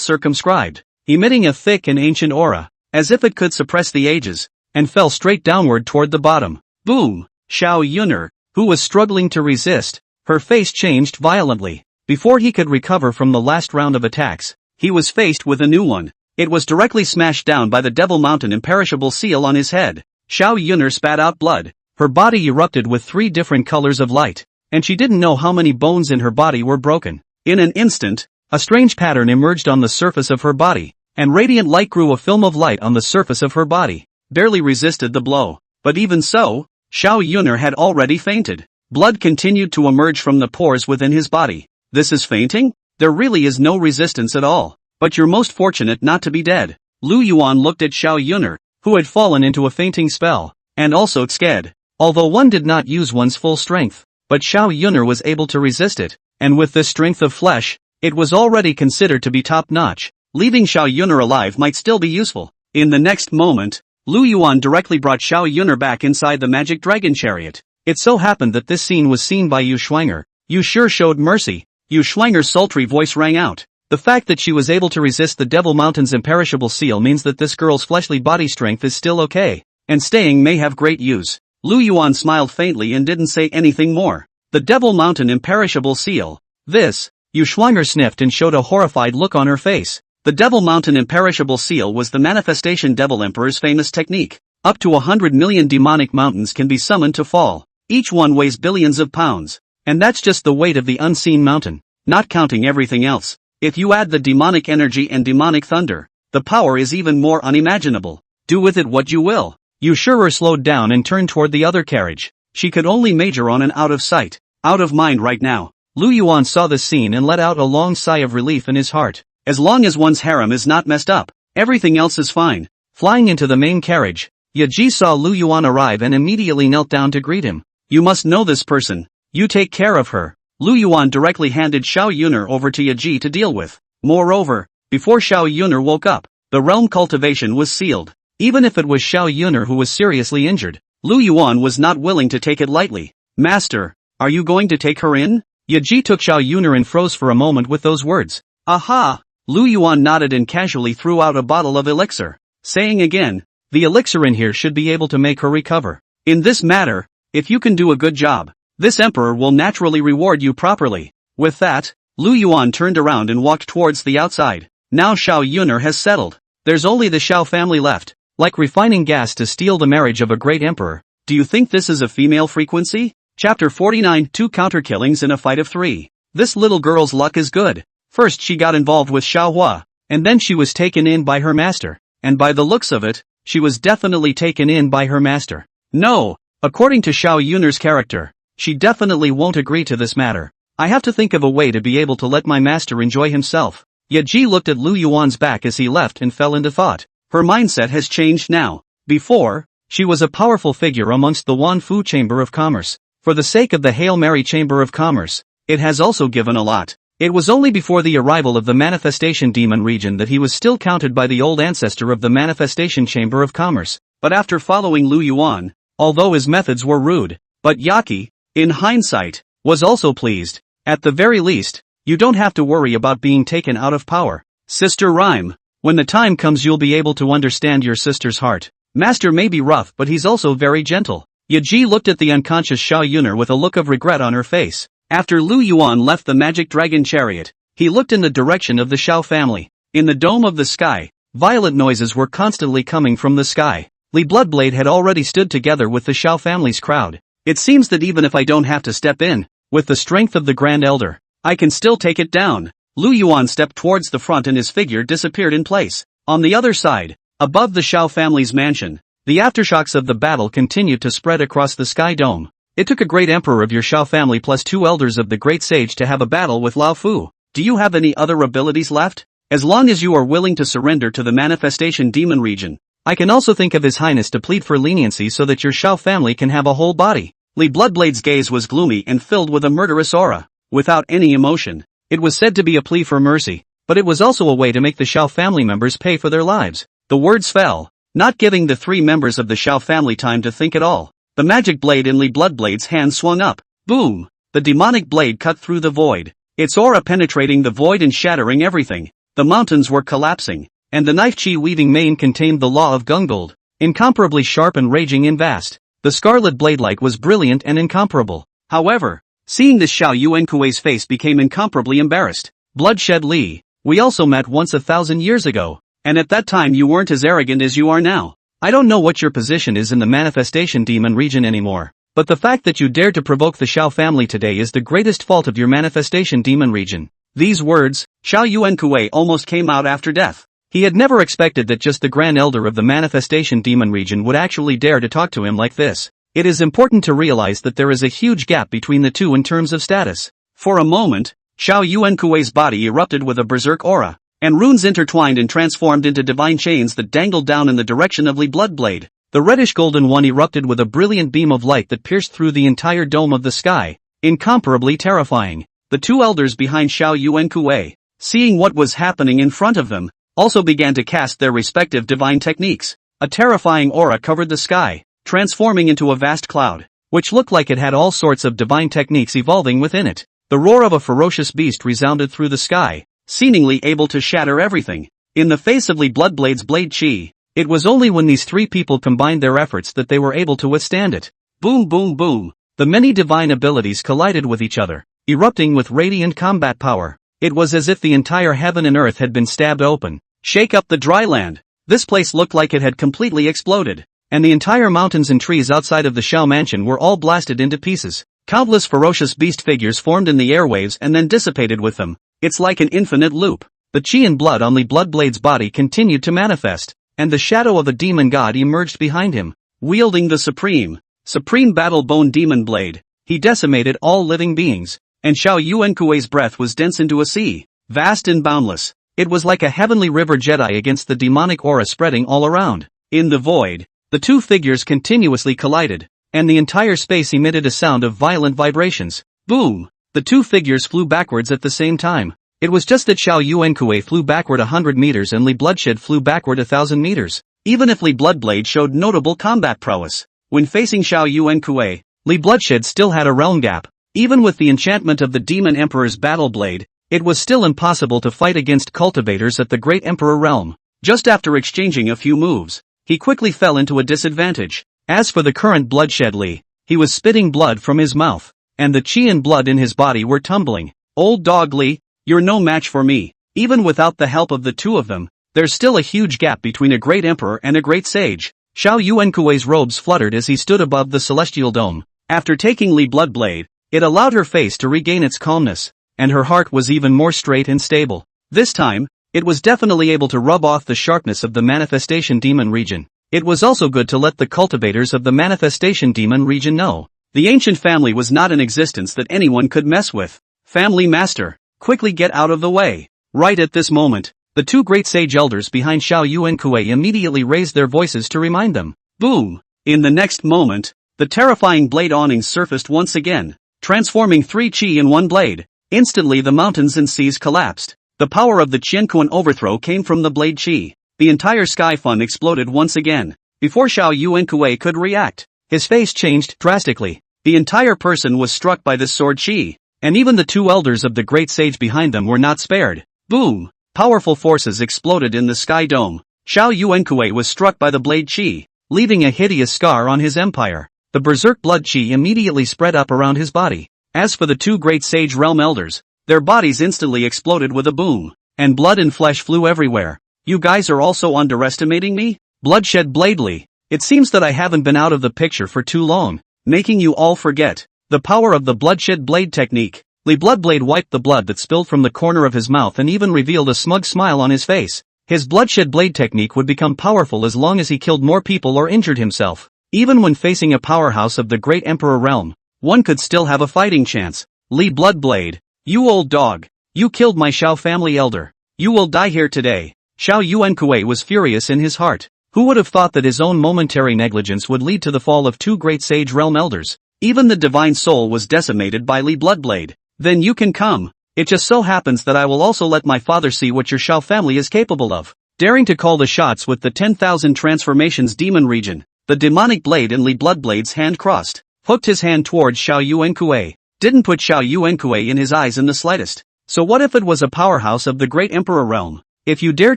circumscribed, emitting a thick and ancient aura, as if it could suppress the ages, and fell straight downward toward the bottom. Boom! Xiao Yuner, who was struggling to resist, her face changed violently. Before he could recover from the last round of attacks, he was faced with a new one. It was directly smashed down by the Devil Mountain imperishable seal on his head. Xiao Yuner spat out blood. Her body erupted with 3 different colors of light, and she didn't know how many bones in her body were broken. In an instant, a strange pattern emerged on the surface of her body, and radiant light grew a film of light on the surface of her body. Barely resisted the blow, but even so, Xiao Yuner had already fainted. Blood continued to emerge from the pores within his body. This is fainting? There really is no resistance at all. But you're most fortunate not to be dead. Lu Yuan looked at Xiao Yuner, who had fallen into a fainting spell, and also sked. Although one did not use one's full strength, but Xiao Yuner was able to resist it, and with this strength of flesh, it was already considered to be top-notch. Leaving Xiao Yuner alive might still be useful. In the next moment, Lu Yuan directly brought Xiao Yuner back inside the magic dragon chariot. It so happened that this scene was seen by Yu Schwanger. You sure showed mercy. Yu Schwanger's sultry voice rang out. The fact that she was able to resist the Devil Mountain's imperishable seal means that this girl's fleshly body strength is still okay, and staying may have great use. Lu Yuan smiled faintly and didn't say anything more. The Devil Mountain imperishable seal. This, Yu Schwanger sniffed and showed a horrified look on her face. The Devil Mountain imperishable seal was the manifestation Devil Emperor's famous technique. Up to 100 million demonic mountains can be summoned to fall. Each one weighs billions of pounds. And that's just the weight of the unseen mountain, not counting everything else. If you add the demonic energy and demonic thunder, the power is even more unimaginable. Do with it what you will. Yu Shurer slowed down and turned toward the other carriage. She could only major on an out of sight, out of mind right now. Lu Yuan saw the scene and let out a long sigh of relief in his heart. As long as one's harem is not messed up, everything else is fine. Flying into the main carriage, Yaji saw Lu Yuan arrive and immediately knelt down to greet him. You must know this person. You take care of her. Lu Yuan directly handed Xiao Yuner over to Yaji to deal with. Moreover, before Xiao Yuner woke up, the realm cultivation was sealed. even if it was Xiao Yuner who was seriously injured. Lu Yuan was not willing to take it lightly. Master, are you going to take her in? Yaji took Xiao Yuner and froze for a moment with those words. Aha! Lu Yuan nodded and casually threw out a bottle of elixir, saying again, the elixir in here should be able to make her recover. In this matter, if you can do a good job, this emperor will naturally reward you properly. With that, Lu Yuan turned around and walked towards the outside. Now Xiao Yuner has settled. There's only the Xiao family left. Like refining gas to steal the marriage of a great emperor. Do you think this is a female frequency? Chapter 49, 2 counter-killings in a fight of 3. This little girl's luck is good. First she got involved with Xiao Huo, and then she was taken in by her master. And by the looks of it, she was definitely taken in by her master. No, according to Xiao Yuner's character, she definitely won't agree to this matter. I have to think of a way to be able to let my master enjoy himself. Yaji looked at Lu Yuan's back as he left and fell into thought. Her mindset has changed now. Before, she was a powerful figure amongst the Wan Fu Chamber of Commerce. For the sake of the Hail Mary Chamber of Commerce, it has also given a lot. It was only before the arrival of the Manifestation Demon region that he was still counted by the old ancestor of the Manifestation Chamber of Commerce. But after following Lu Yuan, although his methods were rude, but Yaki, in hindsight, was also pleased. At the very least, you don't have to worry about being taken out of power. Sister Rhyme, when the time comes you'll be able to understand your sister's heart. Master may be rough but he's also very gentle. Yaji looked at the unconscious Xiao Yuner with a look of regret on her face. After Lu Yuan left the magic dragon chariot, he looked in the direction of the Xiao family. In the dome of the sky, violent noises were constantly coming from the sky. Li Bloodblade had already stood together with the Xiao family's crowd. It seems that even if I don't have to step in, with the strength of the Grand Elder, I can still take it down. Lu Yuan stepped towards the front and his figure disappeared in place. On the other side, above the Xiao family's mansion, the aftershocks of the battle continued to spread across the sky dome. It took a great emperor of your Xiao family plus 2 elders of the great sage to have a battle with Lao Fu. Do you have any other abilities left? As long as you are willing to surrender to the Manifestation Demon region, I can also think of His Highness to plead for leniency so that your Xiao family can have a whole body. Li Bloodblade's gaze was gloomy and filled with a murderous aura. Without any emotion, it was said to be a plea for mercy, but it was also a way to make the Xiao family members pay for their lives. The words fell, not giving the 3 members of the Xiao family time to think at all. The magic blade in Li Bloodblade's hand swung up. Boom! The demonic blade cut through the void, its aura penetrating the void and shattering everything. The mountains were collapsing, and the knife-chi-weaving mane contained the law of Gungold, incomparably sharp and raging and vast. The scarlet blade-like was brilliant and incomparable. However, seeing this Xiao Yuankuei's face became incomparably embarrassed. Bloodshed Li, we also met once 1,000 years ago, and at that time you weren't as arrogant as you are now. I don't know what your position is in the Manifestation Demon region anymore, but the fact that you dared to provoke the Xiao family today is the greatest fault of your Manifestation Demon region. These words, Xiao Yuankuei almost came out after death. He had never expected that just the Grand Elder of the Manifestation Demon region would actually dare to talk to him like this. It is important to realize that there is a huge gap between the two in terms of status. For a moment, Xiao Yuankuei's body erupted with a berserk aura, and runes intertwined and transformed into divine chains that dangled down in the direction of Li Bloodblade. The reddish-golden one erupted with a brilliant beam of light that pierced through the entire dome of the sky, incomparably terrifying. The 2 elders behind Xiao Yuankuei, seeing what was happening in front of them, also began to cast their respective divine techniques. A terrifying aura covered the sky, transforming into a vast cloud, which looked like it had all sorts of divine techniques evolving within it. The roar of a ferocious beast resounded through the sky, seemingly able to shatter everything. In the face of Li Bloodblade's blade chi, it was only when these 3 people combined their efforts that they were able to withstand it. Boom boom boom, the many divine abilities collided with each other, erupting with radiant combat power. It was as if the entire heaven and earth had been stabbed open. Shake up the dry land. This place looked like it had completely exploded, and the entire mountains and trees outside of the Xiao mansion were all blasted into pieces. Countless ferocious beast figures formed in the airwaves and then dissipated with them. It's like an infinite loop. The chi and blood on Li Bloodblade's body continued to manifest, and the shadow of a demon god emerged behind him, wielding the supreme battle bone demon blade. He decimated all living beings, and Xiao Yuankuei's breath was dense into a sea, vast and boundless. It was like a heavenly river Jedi against the demonic aura spreading all around. In the void, the 2 figures continuously collided, and the entire space emitted a sound of violent vibrations. Boom! The 2 figures flew backwards at the same time. It was just that Xiao Yuankuei flew backward 100 meters and Li Bloodshed flew backward 1,000 meters. even if Li Bloodblade showed notable combat prowess. When facing Xiao Yuan Kuei, Li Bloodshed still had a realm gap. Even with the enchantment of the Demon Emperor's battle blade, it was still impossible to fight against cultivators at the Great Emperor realm. Just after exchanging a few moves, he quickly fell into a disadvantage. As for the current Bloodshed Li, he was spitting blood from his mouth, and the chi and blood in his body were tumbling. Old dog Li, you're no match for me. Even without the help of the two of them, there's still a huge gap between a great emperor and a great sage. Xiao Yuan Kuei's robes fluttered as he stood above the celestial dome. After taking Li Bloodblade, it allowed her face to regain its calmness, and her heart was even more straight and stable. This time, it was definitely able to rub off the sharpness of the Manifestation Demon region. It was also good to let the cultivators of the Manifestation Demon region know. The ancient family was not an existence that anyone could mess with. Family Master, quickly get out of the way. Right at this moment, the two great sage elders behind Xiao Yuan Kuei immediately raised their voices to remind them. Boom! In the next moment, the terrifying blade awnings surfaced once again, transforming 3 chi in one blade. Instantly the mountains and seas collapsed. The power of the Qianquan overthrow came from the blade chi. The entire sky fun exploded once again. Before Xiao Yuan Kuei could react, his face changed drastically. The entire person was struck by this sword chi, and even the two elders of the great sage behind them were not spared. Boom! Powerful forces exploded in the sky dome. Xiao Yuan Kuei was struck by the blade chi, leaving a hideous scar on his empire. The berserk blood chi immediately spread up around his body. As for the two great sage realm elders, their bodies instantly exploded with a boom, and blood and flesh flew everywhere. You guys are also underestimating me? Bloodshed Bladely. It seems that I haven't been out of the picture for too long, making you all forget the power of the bloodshed blade technique. Li Bloodblade wiped the blood that spilled from the corner of his mouth and even revealed a smug smile on his face. His bloodshed blade technique would become powerful as long as he killed more people or injured himself. Even when facing a powerhouse of the Great Emperor realm, one could still have a fighting chance. Li Bloodblade, you old dog, you killed my Xiao family elder. You will die here today. Xiao Yuan Kuei was furious in his heart. Who would have thought that his own momentary negligence would lead to the fall of two great sage realm elders? Even the divine soul was decimated by Li Bloodblade. Then you can come. It just so happens that I will also let my father see what your Xiao family is capable of. Daring to call the shots with the 10,000 transformations demon region, the demonic blade in Li Bloodblade's hand crossed, hooked his hand towards Xiao Yuan Kuei. Didn't put Xiao Yuan Kuei in his eyes in the slightest. So what if it was a powerhouse of the Great Emperor realm? If you dare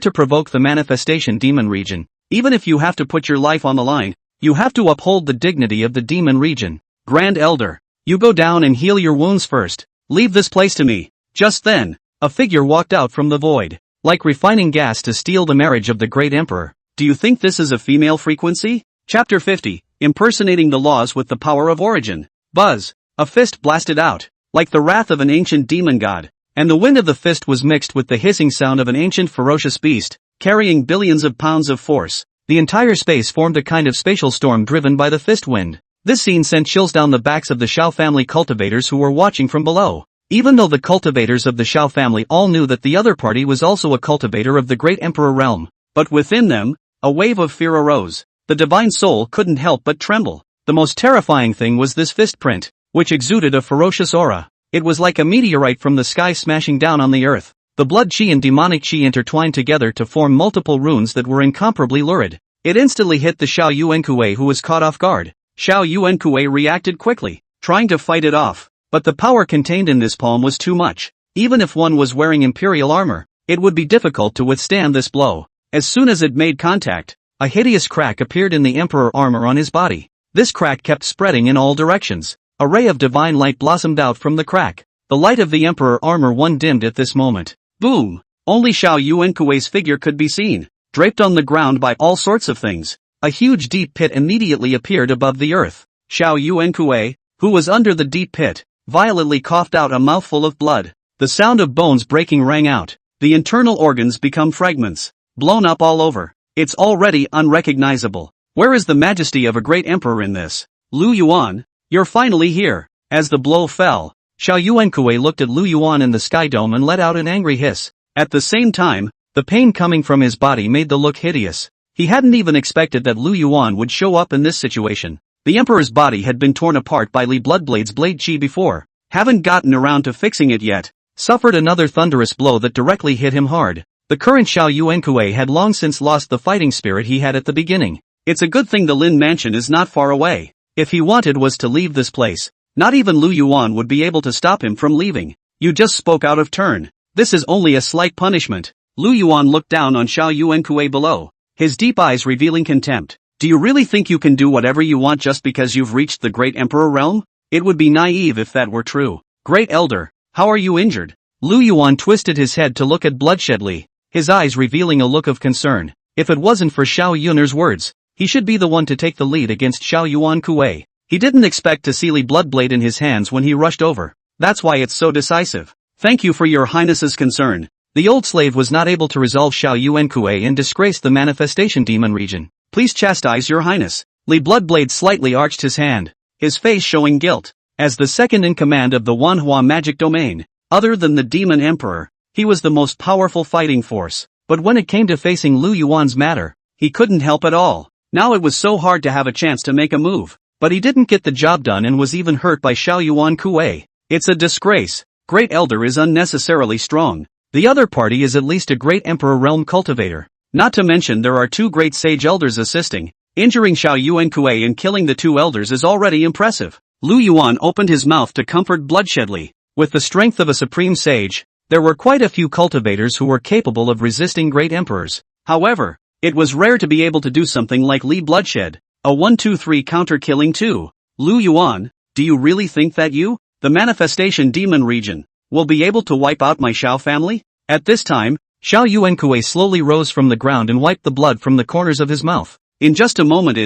to provoke the Manifestation Demon region, even if you have to put your life on the line, you have to uphold the dignity of the demon region. Grand Elder, you go down and heal your wounds first. Leave this place to me. Just then, a figure walked out from the void, like refining gas to steal the marriage of the Great Emperor. Do you think this is a female frequency? Chapter 50, Impersonating the Laws with the Power of Origin. Buzz, a fist blasted out, like the wrath of an ancient demon god, and the wind of the fist was mixed with the hissing sound of an ancient ferocious beast, carrying billions of pounds of force. The entire space formed a kind of spatial storm driven by the fist wind. This scene sent chills down the backs of the Xiao family cultivators who were watching from below. Even though the cultivators of the Xiao family all knew that the other party was also a cultivator of the Great Emperor realm, but within them, a wave of fear arose. The divine soul couldn't help but tremble. The most terrifying thing was this fist print, which exuded a ferocious aura. It was like a meteorite from the sky smashing down on the earth. The blood chi and demonic chi intertwined together to form multiple runes that were incomparably lurid. It instantly hit the Xiao Yuan Kuei, who was caught off guard. Xiao Yuan Kuei reacted quickly, trying to fight it off, but the power contained in this palm was too much. Even if one was wearing imperial armor, it would be difficult to withstand this blow. As soon as it made contact, a hideous crack appeared in the emperor armor on his body. This crack kept spreading in all directions. A ray of divine light blossomed out from the crack. The light of the emperor armor one dimmed at this moment. Boom! Only Xiao Yuan Kuei's figure could be seen, draped on the ground by all sorts of things. A huge deep pit immediately appeared above the earth. Xiao Yuan Kuei, who was under the deep pit, violently coughed out a mouthful of blood. The sound of bones breaking rang out. The internal organs become fragments, blown up all over. It's already unrecognizable. Where is the majesty of a great emperor in this? Lu Yuan, you're finally here. As the blow fell, Xiao Yuan Kuei looked at Lu Yuan in the sky dome and let out an angry hiss. At the same time, the pain coming from his body made the look hideous. He hadn't even expected that Lu Yuan would show up in this situation. The emperor's body had been torn apart by Li Bloodblade's blade chi before. Haven't gotten around to fixing it yet. Suffered another thunderous blow that directly hit him hard. The current Xiao Yuankue had long since lost the fighting spirit he had at the beginning. It's a good thing the Lin mansion is not far away. If he wanted was to leave this place, not even Lu Yuan would be able to stop him from leaving. You just spoke out of turn. This is only a slight punishment. Lu Yuan looked down on Xiao Yuankue below, his deep eyes revealing contempt. Do you really think you can do whatever you want just because you've reached the Great Emperor realm? It would be naive if that were true. Great Elder, how are you injured? Lu Yuan twisted his head to look at Bloodshed Li, his eyes revealing a look of concern. If it wasn't for Xiao Yuner's words, he should be the one to take the lead against Xiao Yuankue. He didn't expect to see Li Bloodblade in his hands when he rushed over. That's why it's so decisive. Thank you for your highness's concern. The old slave was not able to resolve Xiao Yuankue and disgraced the manifestation demon region. Please chastise your highness. Li Bloodblade slightly arched his hand, his face showing guilt. As the second in command of the Manhwa magic domain, other than the demon emperor, he was the most powerful fighting force. But when it came to facing Lu Yuan's matter, he couldn't help at all. Now it was so hard to have a chance to make a move. But he didn't get the job done and was even hurt by Xiao Yuankue. It's a disgrace. Great Elder is unnecessarily strong. The other party is at least a Great Emperor realm cultivator. Not to mention there are 2 Great Sage Elders assisting. Injuring Xiao Yuankue and killing the 2 elders is already impressive. Lu Yuan opened his mouth to comfort Bloodshed Li. With the strength of a supreme sage, there were quite a few cultivators who were capable of resisting great emperors. However, it was rare to be able to do something like Li Bloodshed, a 1-2-3 counter-killing too. Lu Yuan, do you really think that you, the manifestation demon region, will be able to wipe out my Xiao family? At this time, Xiao Yuankue slowly rose from the ground and wiped the blood from the corners of his mouth. In just a moment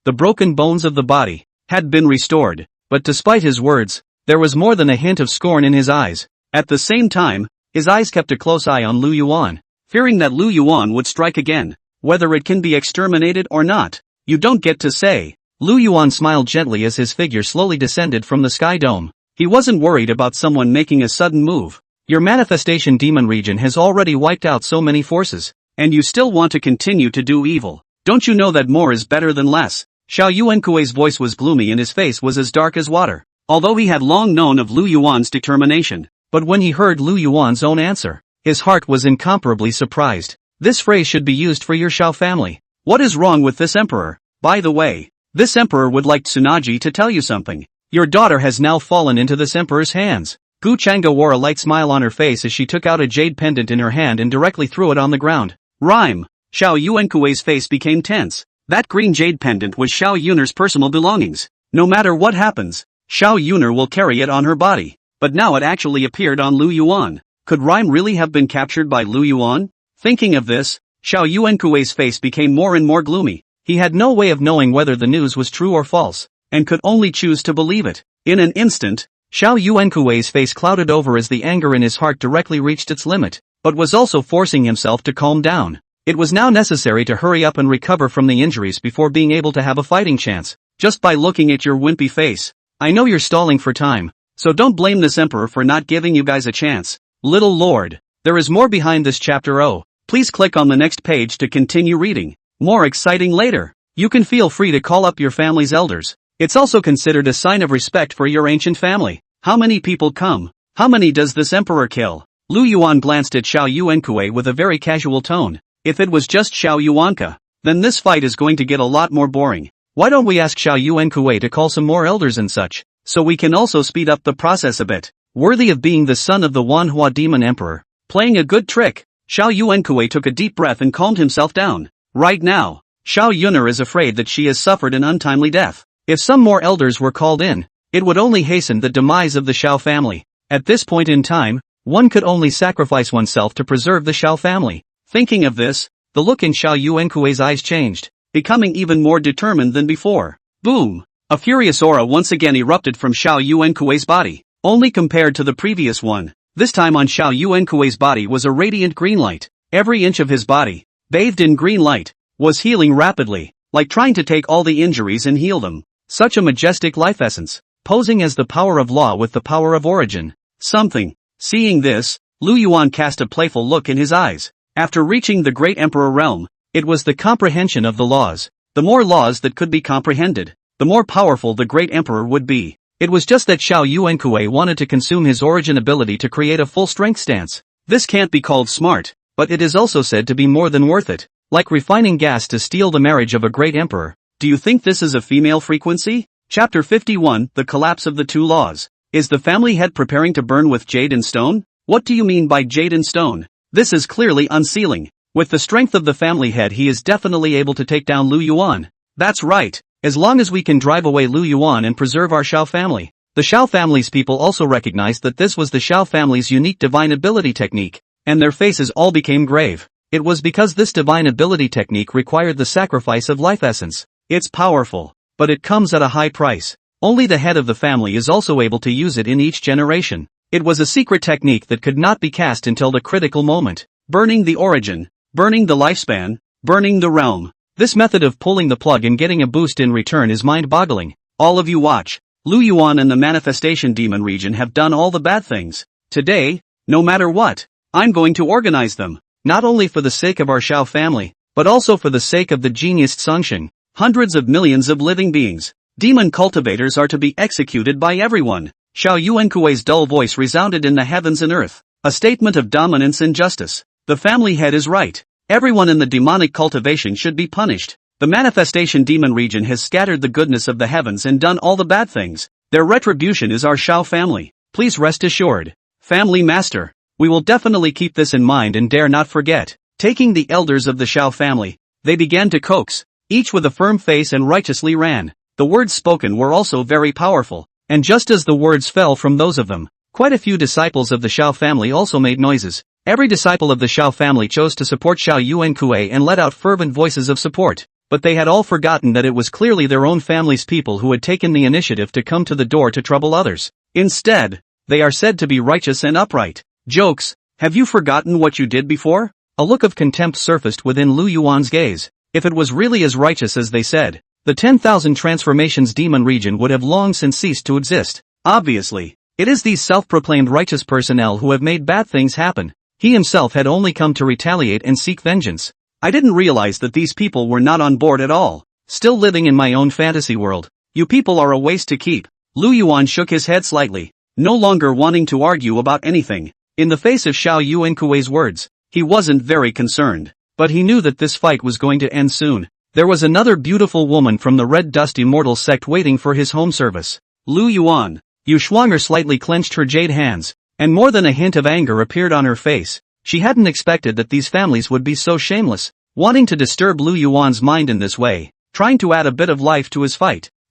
the broken bones of the body had been restored, but despite his words, there was more than a hint of scorn in his eyes. At the same time, his eyes kept a close eye on Lu Yuan, fearing that Lu Yuan would strike again, whether it can be exterminated or not. You don't get to say. Lu Yuan smiled gently as his figure slowly descended from the sky dome. He wasn't worried about someone making a sudden move. Your manifestation demon region has already wiped out so many forces, and you still want to continue to do evil. Don't you know that more is better than less? Xiao Yuankue's voice was gloomy and his face was as dark as water. Although he had long known of Lu Yuan's determination, but when he heard Lu Yuan's own answer, his heart was incomparably surprised. This phrase should be used for your Xiao family. What is wrong with this emperor? By the way, this emperor would like Tsunaji to tell you something. Your daughter has now fallen into this emperor's hands. Gu Changa wore a light smile on her face as she took out a jade pendant in her hand and directly threw it on the ground. Rhyme. Xiao Yuankue's face became tense. That green jade pendant was Xiao Yuner's personal belongings. No matter what happens, Xiao Yuner will carry it on her body. But now it actually appeared on Lu Yuan. Could Rhyme really have been captured by Lu Yuan? Thinking of this, Xiao Yuankue's face became more and more gloomy. He had no way of knowing whether the news was true or false, and could only choose to believe it. In an instant, Xiao Yuankue's face clouded over as the anger in his heart directly reached its limit, but was also forcing himself to calm down. It was now necessary to hurry up and recover from the injuries before being able to have a fighting chance. Just by looking at your wimpy face, I know you're stalling for time, so don't blame this emperor for not giving you guys a chance. Little Lord, there is more behind this chapter. Please click on the next page to continue reading. More exciting later. You can feel free to call up your family's elders. It's also considered a sign of respect for your ancient family. How many people come? How many does this emperor kill? Lu Yuan glanced at Xiao Yuankue with a very casual tone. If it was just Xiao Yuanka, then this fight is going to get a lot more boring. Why don't we ask Xiao Yuankue to call some more elders and such, so we can also speed up the process a bit. Worthy of being the son of the Manhwa demon emperor. Playing a good trick. Xiao Yuankue took a deep breath and calmed himself down. Right now, Xiao Yuner is afraid that she has suffered an untimely death. If some more elders were called in, it would only hasten the demise of the Xiao family. At this point in time, one could only sacrifice oneself to preserve the Xiao family. Thinking of this, the look in Xiao Yuankue's eyes changed, becoming even more determined than before. Boom! A furious aura once again erupted from Xiao Yuankue's body, only compared to the previous one. This time on Xiao Yuankue's body was a radiant green light. Every inch of his body, bathed in green light, was healing rapidly, like trying to take all the injuries and heal them. Such a majestic life essence, posing as the power of law with the power of origin. Something. Seeing this, Lu Yuan cast a playful look in his eyes. After reaching the Great Emperor realm, it was the comprehension of the laws. The more laws that could be comprehended, the more powerful the Great Emperor would be. It was just that Xiao Yuankue wanted to consume his origin ability to create a full strength stance. This can't be called smart. but it is also said to be more than worth it, like refining gas to steal the marriage of a great emperor. Do you think this is a female frequency? Chapter 51, The Collapse of the Two Laws. Is the family head preparing to burn with jade and stone? What do you mean by jade and stone? This is clearly unsealing. With the strength of the family head, he is definitely able to take down Lu Yuan. That's right. As long as we can drive away Lu Yuan and preserve our Xiao family. The Xiao family's people also recognized that this was the Xiao family's unique divine ability technique, and their faces all became grave. It was because this divine ability technique required the sacrifice of life essence. It's powerful, but it comes at a high price. Only the head of the family is also able to use it in each generation. It was a secret technique that could not be cast until the critical moment. Burning the origin, burning the lifespan, burning the realm. This method of pulling the plug and getting a boost in return is mind-boggling. All of you watch. Lu Yuan and the manifestation demon region have done all the bad things. Today, no matter what, I'm going to organize them. Not only for the sake of our Xiao family, but also for the sake of the genius Songxing. Hundreds of millions of living beings. Demon cultivators are to be executed by everyone. Xiao Yuankui's dull voice resounded in the heavens and earth. A statement of dominance and justice. The family head is right. Everyone in the demonic cultivation should be punished. The manifestation demon region has scattered the goodness of the heavens and done all the bad things. Their retribution is our Xiao family. Please rest assured. Family master. We will definitely keep this in mind and dare not forget. Taking the elders of the Xiao family, they began to coax, each with a firm face, and righteously ran. The words spoken were also very powerful, and just as the words fell from those of them, quite a few disciples of the Xiao family also made noises. Every disciple of the Xiao family chose to support Xiao Yuankui and let out fervent voices of support, but they had all forgotten that it was clearly their own family's people who had taken the initiative to come to the door to trouble others. Instead, they are said to be righteous and upright. Jokes, have you forgotten what you did before? A look of contempt surfaced within Lu Yuan's gaze. If it was really as righteous as they said, the 10,000 transformations demon region would have long since ceased to exist. Obviously, it is these self-proclaimed righteous personnel who have made bad things happen. He himself had only come to retaliate and seek vengeance. I didn't realize that these people were not on board at all. Still living in my own fantasy world. You people are a waste to keep. Lu Yuan shook his head slightly, no longer wanting to argue about anything. In the face of Xiao Yuankui's words, he wasn't very concerned, but he knew that this fight was going to end soon. There was another beautiful woman from the Red Dust Immortals sect waiting for his home service. Lu Yuan. Yu Shuanger slightly clenched her jade hands, and more than a hint of anger appeared on her face. She hadn't expected that these families would be so shameless, wanting to disturb Lu Yuan's mind in this way, trying to add a bit of life to his fight.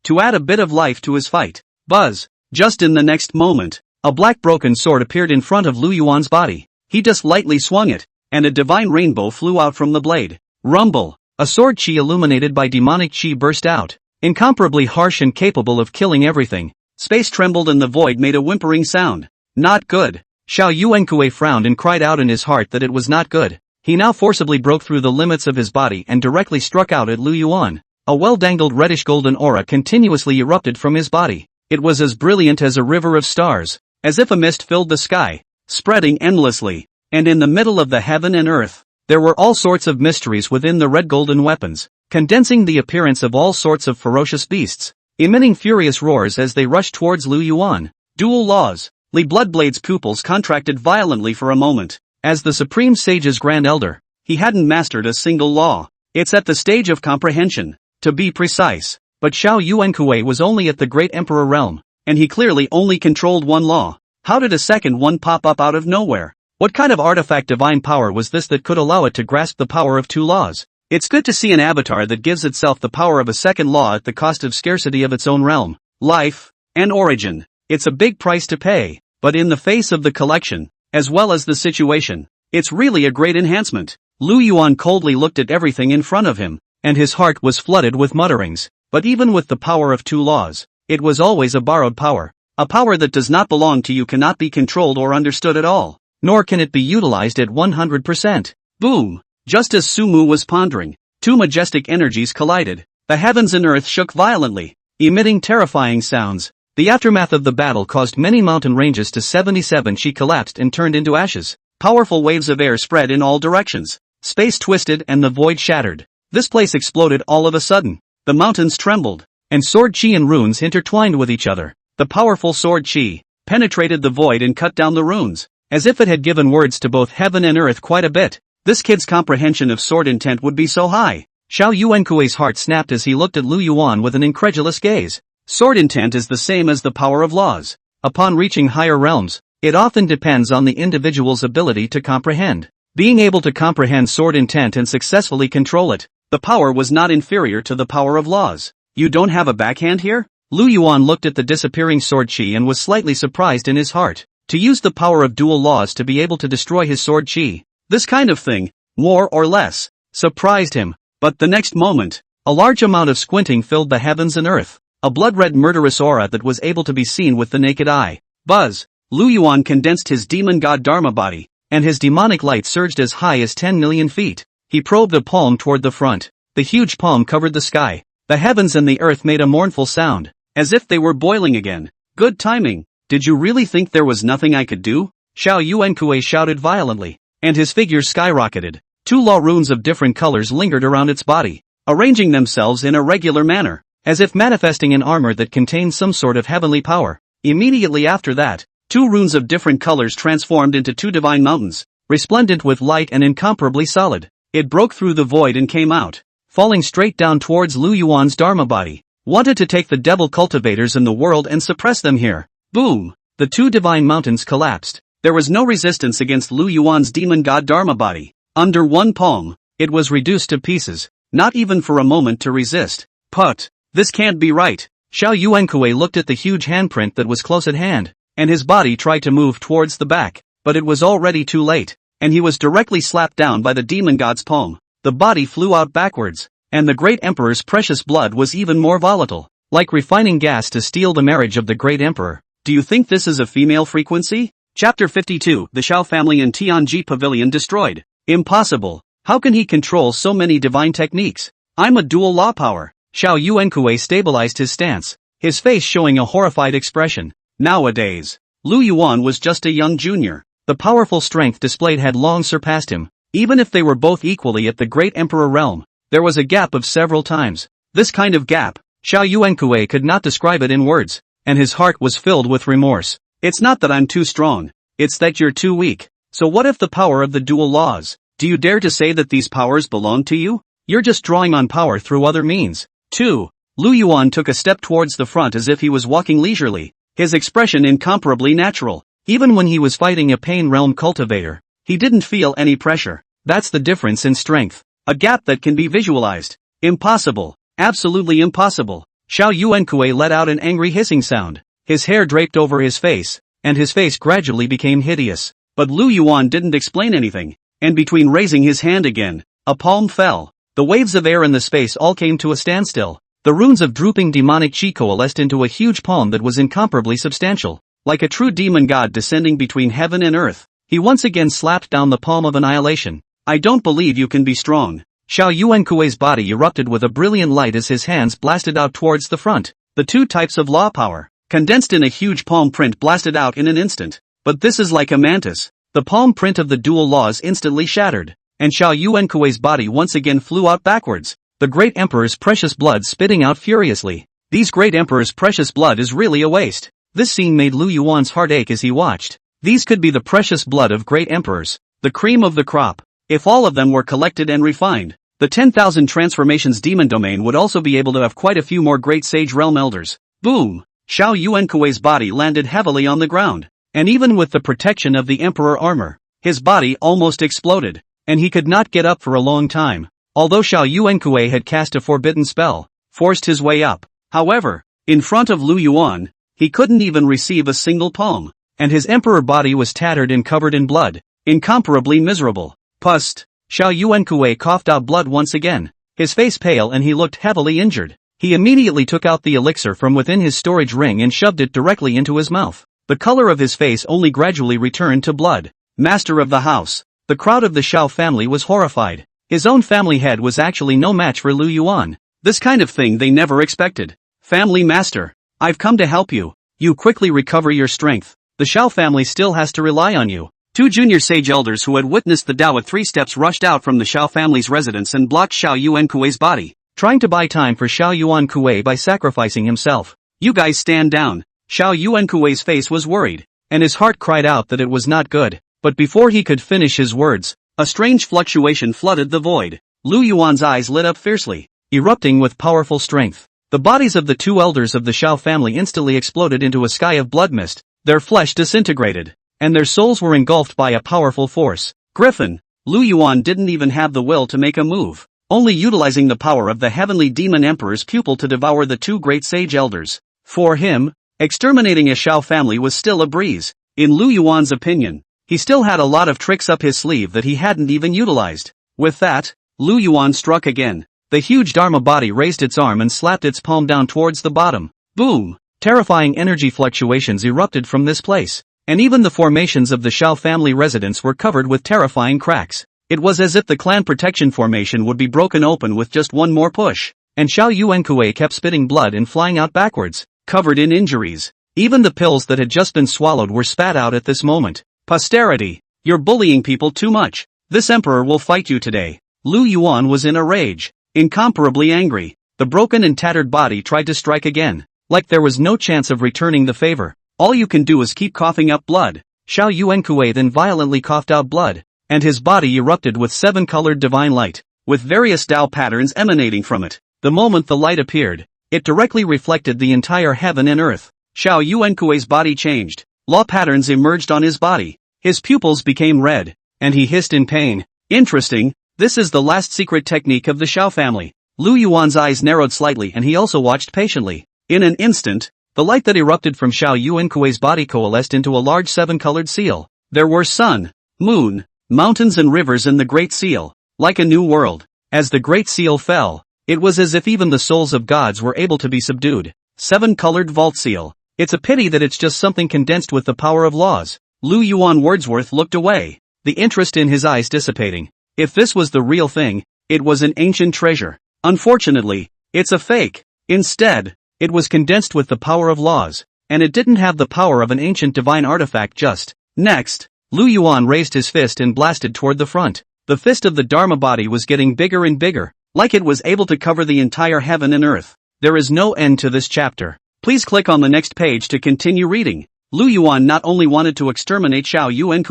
Buzz. Just in the next moment, a black broken sword appeared in front of Lu Yuan's body. He just lightly swung it, and a divine rainbow flew out from the blade. Rumble. A sword chi illuminated by demonic chi burst out, incomparably harsh and capable of killing everything. Space trembled and the void made a whimpering sound. Not good. Xiao Yuankui frowned and cried out in his heart that it was not good. He now forcibly broke through the limits of his body and directly struck out at Lu Yuan. A well-dangled reddish-golden aura continuously erupted from his body. It was as brilliant as a river of stars, as if a mist filled the sky, spreading endlessly. And in the middle of the heaven and earth, there were all sorts of mysteries within the red golden weapons, condensing the appearance of all sorts of ferocious beasts, emitting furious roars as they rushed towards Lu Yuan. Dual laws. Li Bloodblade's pupils contracted violently for a moment. As the Supreme Sage's Grand Elder, he hadn't mastered a single law. It's at the stage of comprehension, to be precise. But Xiao Yuankui was only at the Great Emperor realm, and he clearly only controlled one law. How did a second one pop up out of nowhere? What kind of artifact divine power was this that could allow it to grasp the power of two laws? It's good to see an avatar that gives itself the power of a second law at the cost of scarcity of its own realm, life, and origin. It's a big price to pay, but in the face of the collection, as well as the situation, it's really a great enhancement. Lu Yuan coldly looked at everything in front of him, and his heart was flooded with mutterings. But even with the power of two laws, it was always a borrowed power. A power that does not belong to you cannot be controlled or understood at all, nor can it be utilized at 100%. Boom! Just as Sumu was pondering, two majestic energies collided. The heavens and earth shook violently, emitting terrifying sounds. The aftermath of the battle caused many mountain ranges to 77. She collapsed and turned into ashes. Powerful waves of air spread in all directions. Space twisted and the void shattered. This place exploded all of a sudden. The mountains trembled, and sword chi and runes intertwined with each other. The powerful sword chi penetrated the void and cut down the runes, as if it had given words to both heaven and earth quite a bit. This kid's comprehension of sword intent would be so high. Xiao Yuankui's heart snapped as he looked at Lu Yuan with an incredulous gaze. Sword intent is the same as the power of laws. Upon reaching higher realms, it often depends on the individual's ability to comprehend. Being able to comprehend sword intent and successfully control it, the power was not inferior to the power of laws. You don't have a backhand here? Lu Yuan looked at the disappearing sword chi and was slightly surprised in his heart. To use the power of dual laws to be able to destroy his sword chi. This kind of thing, more or less, surprised him. But the next moment, a large amount of squinting filled the heavens and earth. A blood-red murderous aura that was able to be seen with the naked eye. Buzz! Lu Yuan condensed his demon god Dharma body, and his demonic light surged as high as 10 million feet. He probed the palm toward the front. The huge palm covered the sky. The heavens and the earth made a mournful sound, as if they were boiling again. Good timing. Did you really think there was nothing I could do? Xiao Yuankui shouted violently, and his figure skyrocketed. 2 law runes of different colors lingered around its body, arranging themselves in a regular manner, as if manifesting an armor that contained some sort of heavenly power. Immediately after that, 2 runes of different colors transformed into 2 divine mountains, resplendent with light and incomparably solid. It broke through the void and came out, falling straight down towards Lu Yuan's Dharma body. Wanted to take the devil cultivators in the world and suppress them here. Boom! The 2 divine mountains collapsed. There was no resistance against Lu Yuan's demon god Dharma body. Under one palm, it was reduced to pieces, not even for a moment to resist. But, this can't be right. Xiao Yuankui looked at the huge handprint that was close at hand, and his body tried to move towards the back, but it was already too late, and he was directly slapped down by the demon god's palm. The body flew out backwards, and the great emperor's precious blood was even more volatile, like refining gas to steal the marriage of the great emperor. Do you think this is a female frequency? Chapter 52, The Xiao family in Tianji Pavilion destroyed. Impossible. How can he control so many divine techniques? I'm a dual law power. Xiao Yuankui stabilized his stance, his face showing a horrified expression. Nowadays, Lu Yuan was just a young junior. The powerful strength displayed had long surpassed him. Even if they were both equally at the great emperor realm, there was a gap of several times. This kind of gap, Xiao Yuankui could not describe it in words, and his heart was filled with remorse. It's not that I'm too strong, it's that you're too weak. So what if the power of the dual laws? Do you dare to say that these powers belong to you? You're just drawing on power through other means. 2. Lu Yuan took a step towards the front as if he was walking leisurely, his expression incomparably natural. Even when he was fighting a pain realm cultivator, he didn't feel any pressure. That's the difference in strength. A gap that can be visualized. Impossible. Absolutely impossible. Xiao Yuankui let out an angry hissing sound. His hair draped over his face, and his face gradually became hideous. But Lu Yuan didn't explain anything, and between raising his hand again, a palm fell. The waves of air in the space all came to a standstill. The runes of drooping demonic chi coalesced into a huge palm that was incomparably substantial. Like a true demon god descending between heaven and earth, he once again slapped down the palm of annihilation. I don't believe you can be strong. Xiao Yuankui's body erupted with a brilliant light as his hands blasted out towards the front. The 2 types of law power, condensed in a huge palm print, blasted out in an instant. But this is like a mantis. The palm print of the dual laws instantly shattered, and Xiao Yuankui's body once again flew out backwards, the great emperor's precious blood spitting out furiously. These great emperor's precious blood is really a waste. This scene made Lu Yuan's heart ache as he watched. These could be the precious blood of great emperors, the cream of the crop. If all of them were collected and refined, the 10,000 transformations demon domain would also be able to have quite a few more great sage realm elders. Boom! Xiao Yuankui's body landed heavily on the ground, and even with the protection of the emperor armor, his body almost exploded, and he could not get up for a long time. Although Xiao Yuankui had cast a forbidden spell, forced his way up. However, in front of Lu Yuan, he couldn't even receive a single palm, and his emperor body was tattered and covered in blood, incomparably miserable. Pust! Xiao Yuankui coughed out blood once again, his face pale, and he looked heavily injured. He immediately took out the elixir from within his storage ring and shoved it directly into his mouth. The color of his face only gradually returned to blood. Master of the house. The crowd of the Xiao family was horrified. His own family head was actually no match for Lu Yuan. This kind of thing they never expected. Family master, I've come to help you. You quickly recover your strength. The Xiao family still has to rely on you. 2 junior sage elders who had witnessed the Dao at 3 steps rushed out from the Xiao family's residence and blocked Xiao Yuankui's body, trying to buy time for Xiao Yuankui by sacrificing himself. You guys stand down. Xiao Yuankui's face was worried, and his heart cried out that it was not good. But before he could finish his words, A strange fluctuation flooded the void. Lu Yuan's eyes lit up fiercely, erupting with powerful strength. The bodies of the two elders of the Xiao family instantly exploded into a sky of blood mist, their flesh disintegrated, and their souls were engulfed by a powerful force. Griffin, Lu Yuan didn't even have the will to make a move, only utilizing the power of the heavenly demon emperor's pupil to devour the two great sage elders. For him, exterminating a Xiao family was still a breeze. In Lu Yuan's opinion, he still had a lot of tricks up his sleeve that he hadn't even utilized. With that, Lu Yuan struck again. The huge Dharma body raised its arm and slapped its palm down towards the bottom. Boom! Terrifying energy fluctuations erupted from this place, and even the formations of the Xiao family residence were covered with terrifying cracks. It was as if the clan protection formation would be broken open with just one more push, and Xiao Yuan kept spitting blood and flying out backwards, covered in injuries. Even the pills that had just been swallowed were spat out at this moment. Posterity, you're bullying people too much. This emperor will fight you today. Lu Yuan was in a rage. Incomparably angry, the broken and tattered body tried to strike again, like there was no chance of returning the favor. All you can do is keep coughing up blood. Xiao Yuan then violently coughed out blood, and his body erupted with seven-colored divine light, with various Tao patterns emanating from it. The moment the light appeared, it directly reflected the entire heaven and earth. Xiao Yuan's body changed. Law patterns emerged on his body. His pupils became red, and he hissed in pain. Interesting. This is the last secret technique of the Xiao family. Lu Yuan's eyes narrowed slightly and he also watched patiently. In an instant, the light that erupted from Xiao Yuan's body coalesced into a large seven-colored seal. There were sun, moon, mountains and rivers in the Great Seal, like a new world. As the Great Seal fell, it was as if even the souls of gods were able to be subdued. Seven-colored vault seal. It's a pity that it's just something condensed with the power of laws. Lu Yuan Wordsworth looked away, the interest in his eyes dissipating. If this was the real thing, it was an ancient treasure. Unfortunately, it's a fake. Instead, it was condensed with the power of laws, and it didn't have the power of an ancient divine artifact just. Next, Lu Yuan raised his fist and blasted toward the front. The fist of the Dharma body was getting bigger and bigger, like it was able to cover the entire heaven and earth. There is no end to this chapter. Please click on the next page to continue reading. Lu Yuan not only wanted to exterminate Xiao Yuan,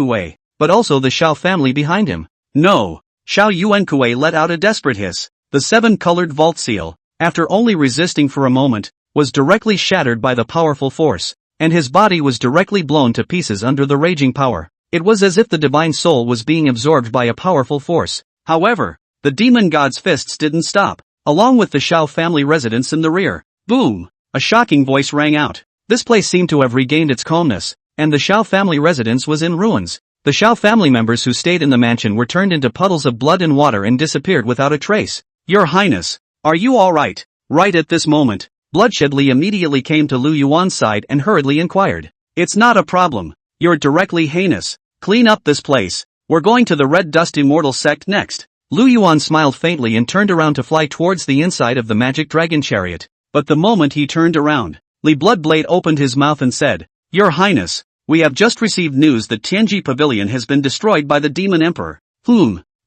but also the Xiao family behind him. No! Xiao Yuan let out a desperate hiss. The seven-colored vault seal, after only resisting for a moment, was directly shattered by the powerful force, and his body was directly blown to pieces under the raging power. It was as if the divine soul was being absorbed by a powerful force. However, the demon god's fists didn't stop, along with the Xiao family residence in the rear. Boom! A shocking voice rang out. This place seemed to have regained its calmness, and the Xiao family residence was in ruins. The Xiao family members who stayed in the mansion were turned into puddles of blood and water and disappeared without a trace. Your Highness, are you alright? Right at this moment, Bloodshed Li immediately came to Lu Yuan's side and hurriedly inquired. It's not a problem. You're directly heinous. Clean up this place. We're going to the Red Dust Immortal Sect next. Lu Yuan smiled faintly and turned around to fly towards the inside of the magic dragon chariot. But the moment he turned around, Li Bloodblade opened his mouth and said, Your Highness, we have just received news that Tianji Pavilion has been destroyed by the Demon Emperor.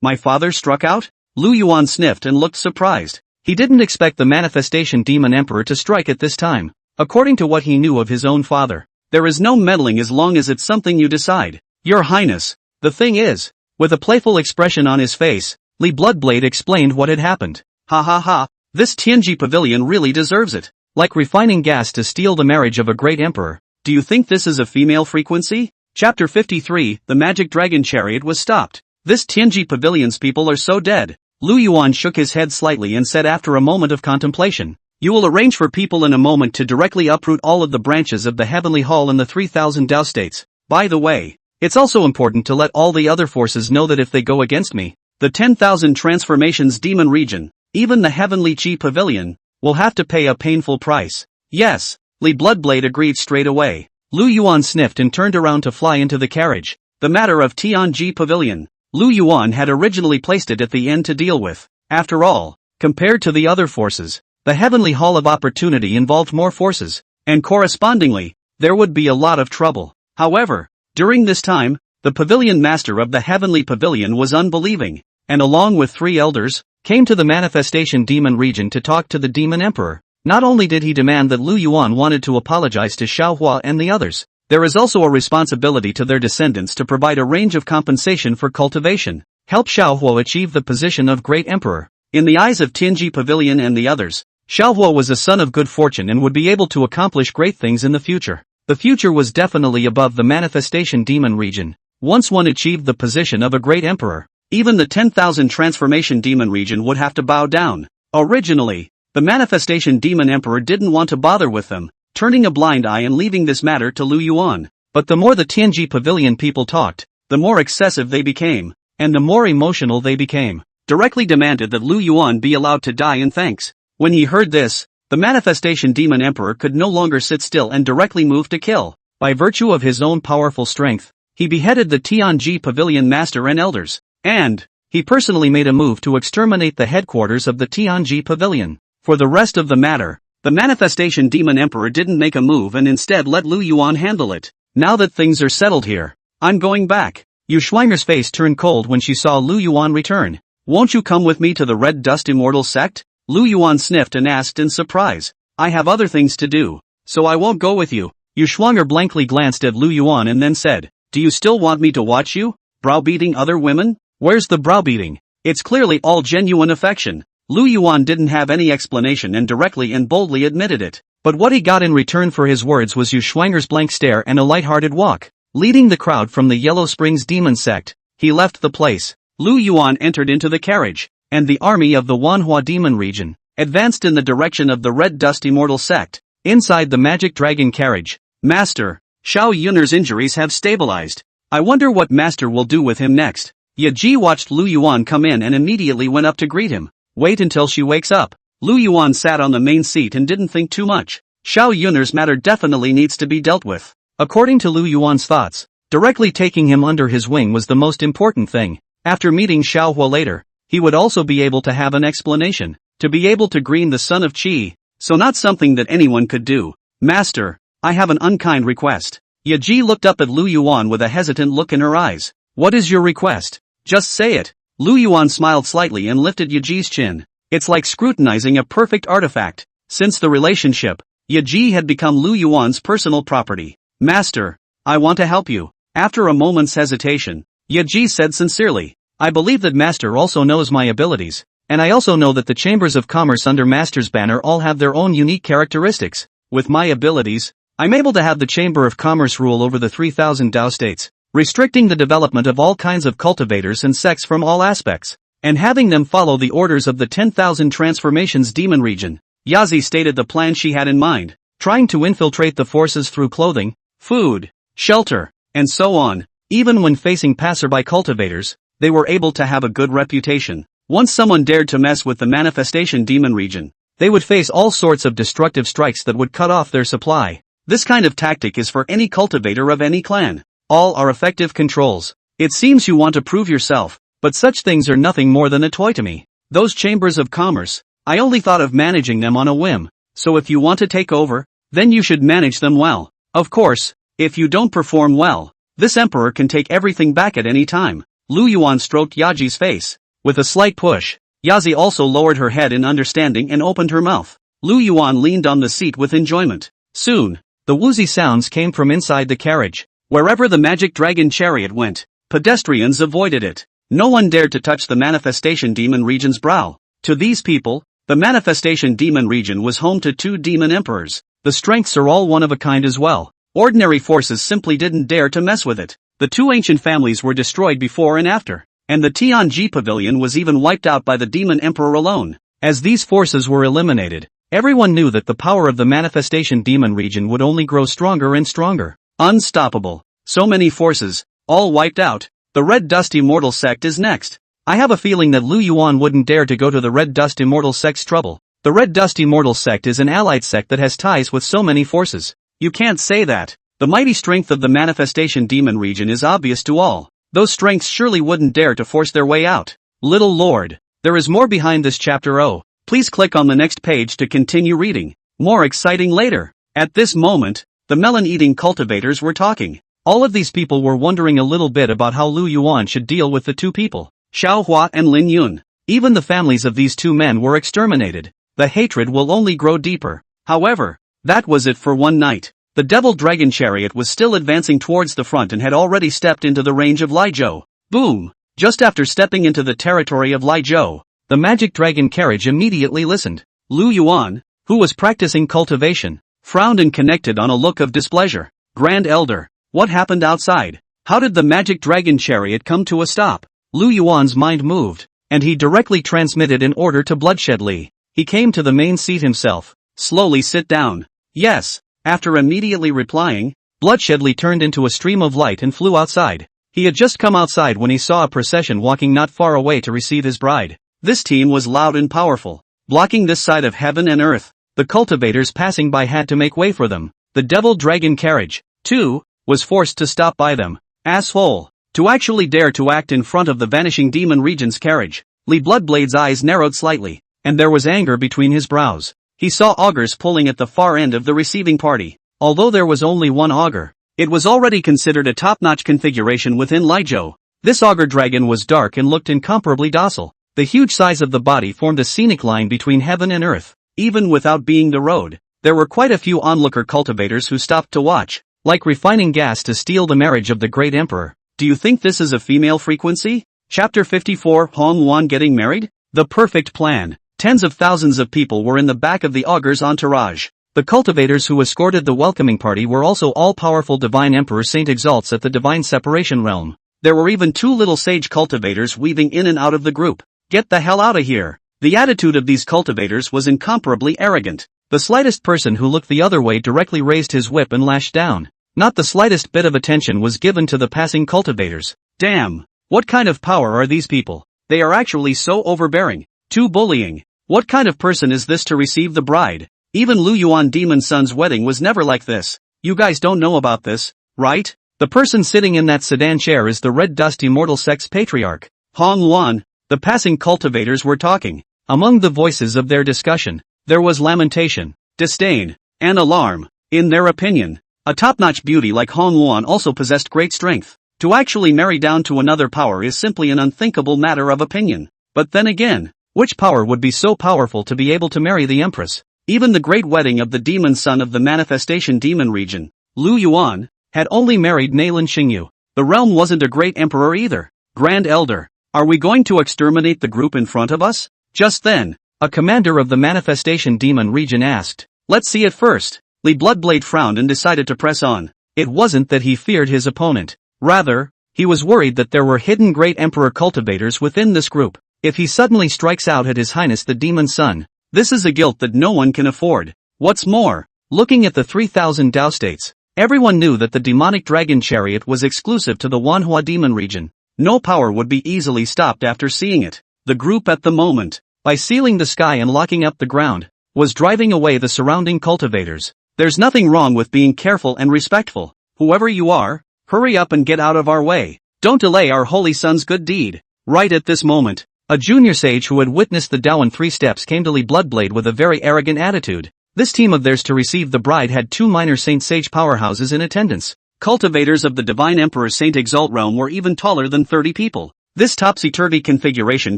My father struck out? Lu Yuan sniffed and looked surprised. He didn't expect the manifestation Demon Emperor to strike at this time. According to what he knew of his own father, there is no meddling as long as it's something you decide. Your Highness, the thing is, with a playful expression on his face, Li Bloodblade explained what had happened. Ha ha ha, this Tianji Pavilion really deserves it. Like refining gas to steal the marriage of a great emperor. Do you think this is a female frequency? Chapter 53, The Magic Dragon Chariot was stopped. This Tianji Pavilion's people are so dead. Lu Yuan shook his head slightly and said after a moment of contemplation, You will arrange for people in a moment to directly uproot all of the branches of the Heavenly Hall in the 3000 Dao states. By the way, it's also important to let all the other forces know that if they go against me, the 10,000 transformations demon region, even the Heavenly Chi Pavilion, will have to pay a painful price. Yes. Li Bloodblade agreed straight away. Lu Yuan sniffed and turned around to fly into the carriage. The matter of Tianji Pavilion. Lu Yuan had originally placed it at the end to deal with. After all, compared to the other forces, the Heavenly Hall of Opportunity involved more forces, and correspondingly, there would be a lot of trouble. However, during this time, the Pavilion Master of the Heavenly Pavilion was unbelieving, and along with 3 elders, came to the Manifestation Demon region to talk to the Demon Emperor. Not only did he demand that Lu Yuan wanted to apologize to Xiao Huo and the others, there is also a responsibility to their descendants to provide a range of compensation for cultivation. help Xiao Huo achieve the position of Great Emperor. In the eyes of Tianji Pavilion and the others, Xiao Huo was a son of good fortune and would be able to accomplish great things in the future. The future was definitely above the manifestation demon region. Once one achieved the position of a great emperor, even the 10,000 transformation demon region would have to bow down. Originally, the manifestation demon emperor didn't want to bother with them, turning a blind eye and leaving this matter to Lu Yuan. But the more the Tianji Pavilion people talked, the more excessive they became, and the more emotional they became. Directly demanded that Lu Yuan be allowed to die in thanks. When he heard this, the manifestation demon emperor could no longer sit still and directly moved to kill. By virtue of his own powerful strength, he beheaded the Tianji Pavilion master and elders, and he personally made a move to exterminate the headquarters of the Tianji Pavilion. For the rest of the matter, the manifestation demon emperor didn't make a move and instead let Lu Yuan handle it. Now that things are settled here, I'm going back. Yu Schwinger's face turned cold when she saw Lu Yuan return. Won't you come with me to the Red Dust Immortal Sect? Lu Yuan sniffed and asked in surprise. I have other things to do, so I won't go with you. Yu Schwinger blankly glanced at Lu Yuan and then said, do you still want me to watch you browbeating other women? Where's the browbeating? It's clearly all genuine affection. Lu Yuan didn't have any explanation and directly and boldly admitted it. But what he got in return for his words was Yu Schwinger's blank stare and a light-hearted walk. Leading the crowd from the Yellow Springs Demon Sect, he left the place. Lu Yuan entered into the carriage, and the army of the Manhwa Demon region advanced in the direction of the Red Dust Immortal Sect. Inside the Magic Dragon carriage, Master Xiao Yun'er's injuries have stabilized. I wonder what Master will do with him next. Yaji watched Lu Yuan come in and immediately went up to greet him. Wait until she wakes up. Lu Yuan sat on the main seat and didn't think too much. Xiao Yun'er's matter definitely needs to be dealt with. According to Lu Yuan's thoughts, directly taking him under his wing was the most important thing. After meeting Xiao Huo later, he would also be able to have an explanation, to be able to green the son of Qi, so not something that anyone could do. Master, I have an unkind request. Yaji looked up at Lu Yuan with a hesitant look in her eyes. What is your request? Just say it. Lu Yuan smiled slightly and lifted Yaji's chin. It's like scrutinizing a perfect artifact. Since the relationship, Yaji had become Lu Yuan's personal property. Master, I want to help you. After a moment's hesitation, Yaji said sincerely, I believe that Master also knows my abilities, and I also know that the Chambers of Commerce under Master's banner all have their own unique characteristics. With my abilities, I'm able to have the Chamber of Commerce rule over the 3,000 Dao states, restricting the development of all kinds of cultivators and sects from all aspects, and having them follow the orders of the 10,000 Transformations Demon region. Yazi stated the plan she had in mind, trying to infiltrate the forces through clothing, food, shelter, and so on. Even when facing passerby cultivators, they were able to have a good reputation. Once someone dared to mess with the manifestation demon region, they would face all sorts of destructive strikes that would cut off their supply. This kind of tactic is for any cultivator of any clan. All are effective controls. It seems you want to prove yourself, but such things are nothing more than a toy to me. Those chambers of commerce, I only thought of managing them on a whim, so if you want to take over, then you should manage them well. Of course, if you don't perform well, this emperor can take everything back at any time. Lu Yuan stroked Yaji's face. With a slight push, Yazi also lowered her head in understanding and opened her mouth. Lu Yuan leaned on the seat with enjoyment. Soon, the woozy sounds came from inside the carriage. Wherever the magic dragon chariot went, pedestrians avoided it. No one dared to touch the manifestation demon region's brow. To these people, the manifestation demon region was home to 2 demon emperors. The strengths are all one of a kind as well. Ordinary forces simply didn't dare to mess with it. The 2 ancient families were destroyed before and after, and the Tianji Pavilion was even wiped out by the demon emperor alone. As these forces were eliminated, everyone knew that the power of the manifestation demon region would only grow stronger and stronger. Unstoppable. So many forces, all wiped out. The Red Dust Immortal Sect is next. I have a feeling that Lu Yuan wouldn't dare to go to the Red Dust Immortal Sect's trouble. The Red Dust Immortal Sect is an allied sect that has ties with so many forces. You can't say that. The mighty strength of the manifestation demon region is obvious to all. Those strengths surely wouldn't dare to force their way out. Little Lord, there is more behind this chapter. Oh, please click on the next page to continue reading. More exciting later. At this moment, the melon-eating cultivators were talking. All of these people were wondering a little bit about how Lu Yuan should deal with the 2 people, Xiao Hua and Lin Yun. Even the families of these 2 men were exterminated. The hatred will only grow deeper. However, that was it for one night. The Devil Dragon Chariot was still advancing towards the front and had already stepped into the range of Li Zhou. Boom! Just after stepping into the territory of Li Zhou, the magic dragon carriage immediately listened. Lu Yuan, who was practicing cultivation, frowned and connected on a look of displeasure. Grand Elder, what happened outside? How did the magic dragon chariot come to a stop? Lu Yuan's mind moved, and he directly transmitted an order to Bloodshed Li. He came to the main seat himself. Slowly sit down. Yes. After immediately replying, Bloodshed Li turned into a stream of light and flew outside. He had just come outside when he saw a procession walking not far away to receive his bride. This team was loud and powerful, blocking this side of heaven and earth. The cultivators passing by had to make way for them. The devil dragon carriage, too, was forced to stop by them. Asshole. To actually dare to act in front of the vanishing demon regent's carriage. Li Bloodblade's eyes narrowed slightly, and there was anger between his brows. He saw augurs pulling at the far end of the receiving party. Although there was only one augur, it was already considered a top-notch configuration within Li Zhou. This augur dragon was dark and looked incomparably docile. The huge size of the body formed a scenic line between heaven and earth. Even without being the road, there were quite a few onlooker cultivators who stopped to watch, like refining gas to steal the marriage of the great emperor. Do you think this is a female frequency? Chapter 54, Hong Yuan getting married? The perfect plan. Tens of thousands of people were in the back of the augur's entourage. The cultivators who escorted the welcoming party were also all-powerful divine Emperor Saint Exalts at the divine separation realm. There were even two little sage cultivators weaving in and out of the group. Get the hell out of here. The attitude of these cultivators was incomparably arrogant. The slightest person who looked the other way directly raised his whip and lashed down. Not the slightest bit of attention was given to the passing cultivators. Damn! What kind of power are these people? They are actually so overbearing. Too bullying. What kind of person is this to receive the bride? Even Lu Yuan Demon Son's wedding was never like this. You guys don't know about this, right? The person sitting in that sedan chair is the Red Dust Immortal Sect's patriarch, Hong Yuan. The passing cultivators were talking. Among the voices of their discussion, there was lamentation, disdain, and alarm. In their opinion, a top-notch beauty like Hong Yuan also possessed great strength. To actually marry down to another power is simply an unthinkable matter of opinion. But then again, which power would be so powerful to be able to marry the empress? Even the great wedding of the demon son of the manifestation demon region, Lu Yuan, had only married Nalan Xingyu. The realm wasn't a great emperor either. Grand Elder, are we going to exterminate the group in front of us? Just then, a commander of the manifestation demon region asked. Let's see it first. Li Bloodblade frowned and decided to press on. It wasn't that he feared his opponent. Rather, he was worried that there were hidden great emperor cultivators within this group. If he suddenly strikes out at His Highness the Demon Son, this is a guilt that no one can afford. What's more, looking at the 3,000 Dao states, everyone knew that the demonic dragon chariot was exclusive to the Manhwa demon region. No power would be easily stopped after seeing it. The group at the moment, by sealing the sky and locking up the ground, was driving away the surrounding cultivators. There's nothing wrong with being careful and respectful. Whoever you are, hurry up and get out of our way. Don't delay our holy son's good deed. Right at this moment, a junior sage who had witnessed the Daoan 3 steps came to Li Bloodblade with a very arrogant attitude. This team of theirs to receive the bride had 2 minor Saint Sage powerhouses in attendance. Cultivators of the Divine Emperor Saint Exalt realm were even taller than 30 people. This topsy-turvy configuration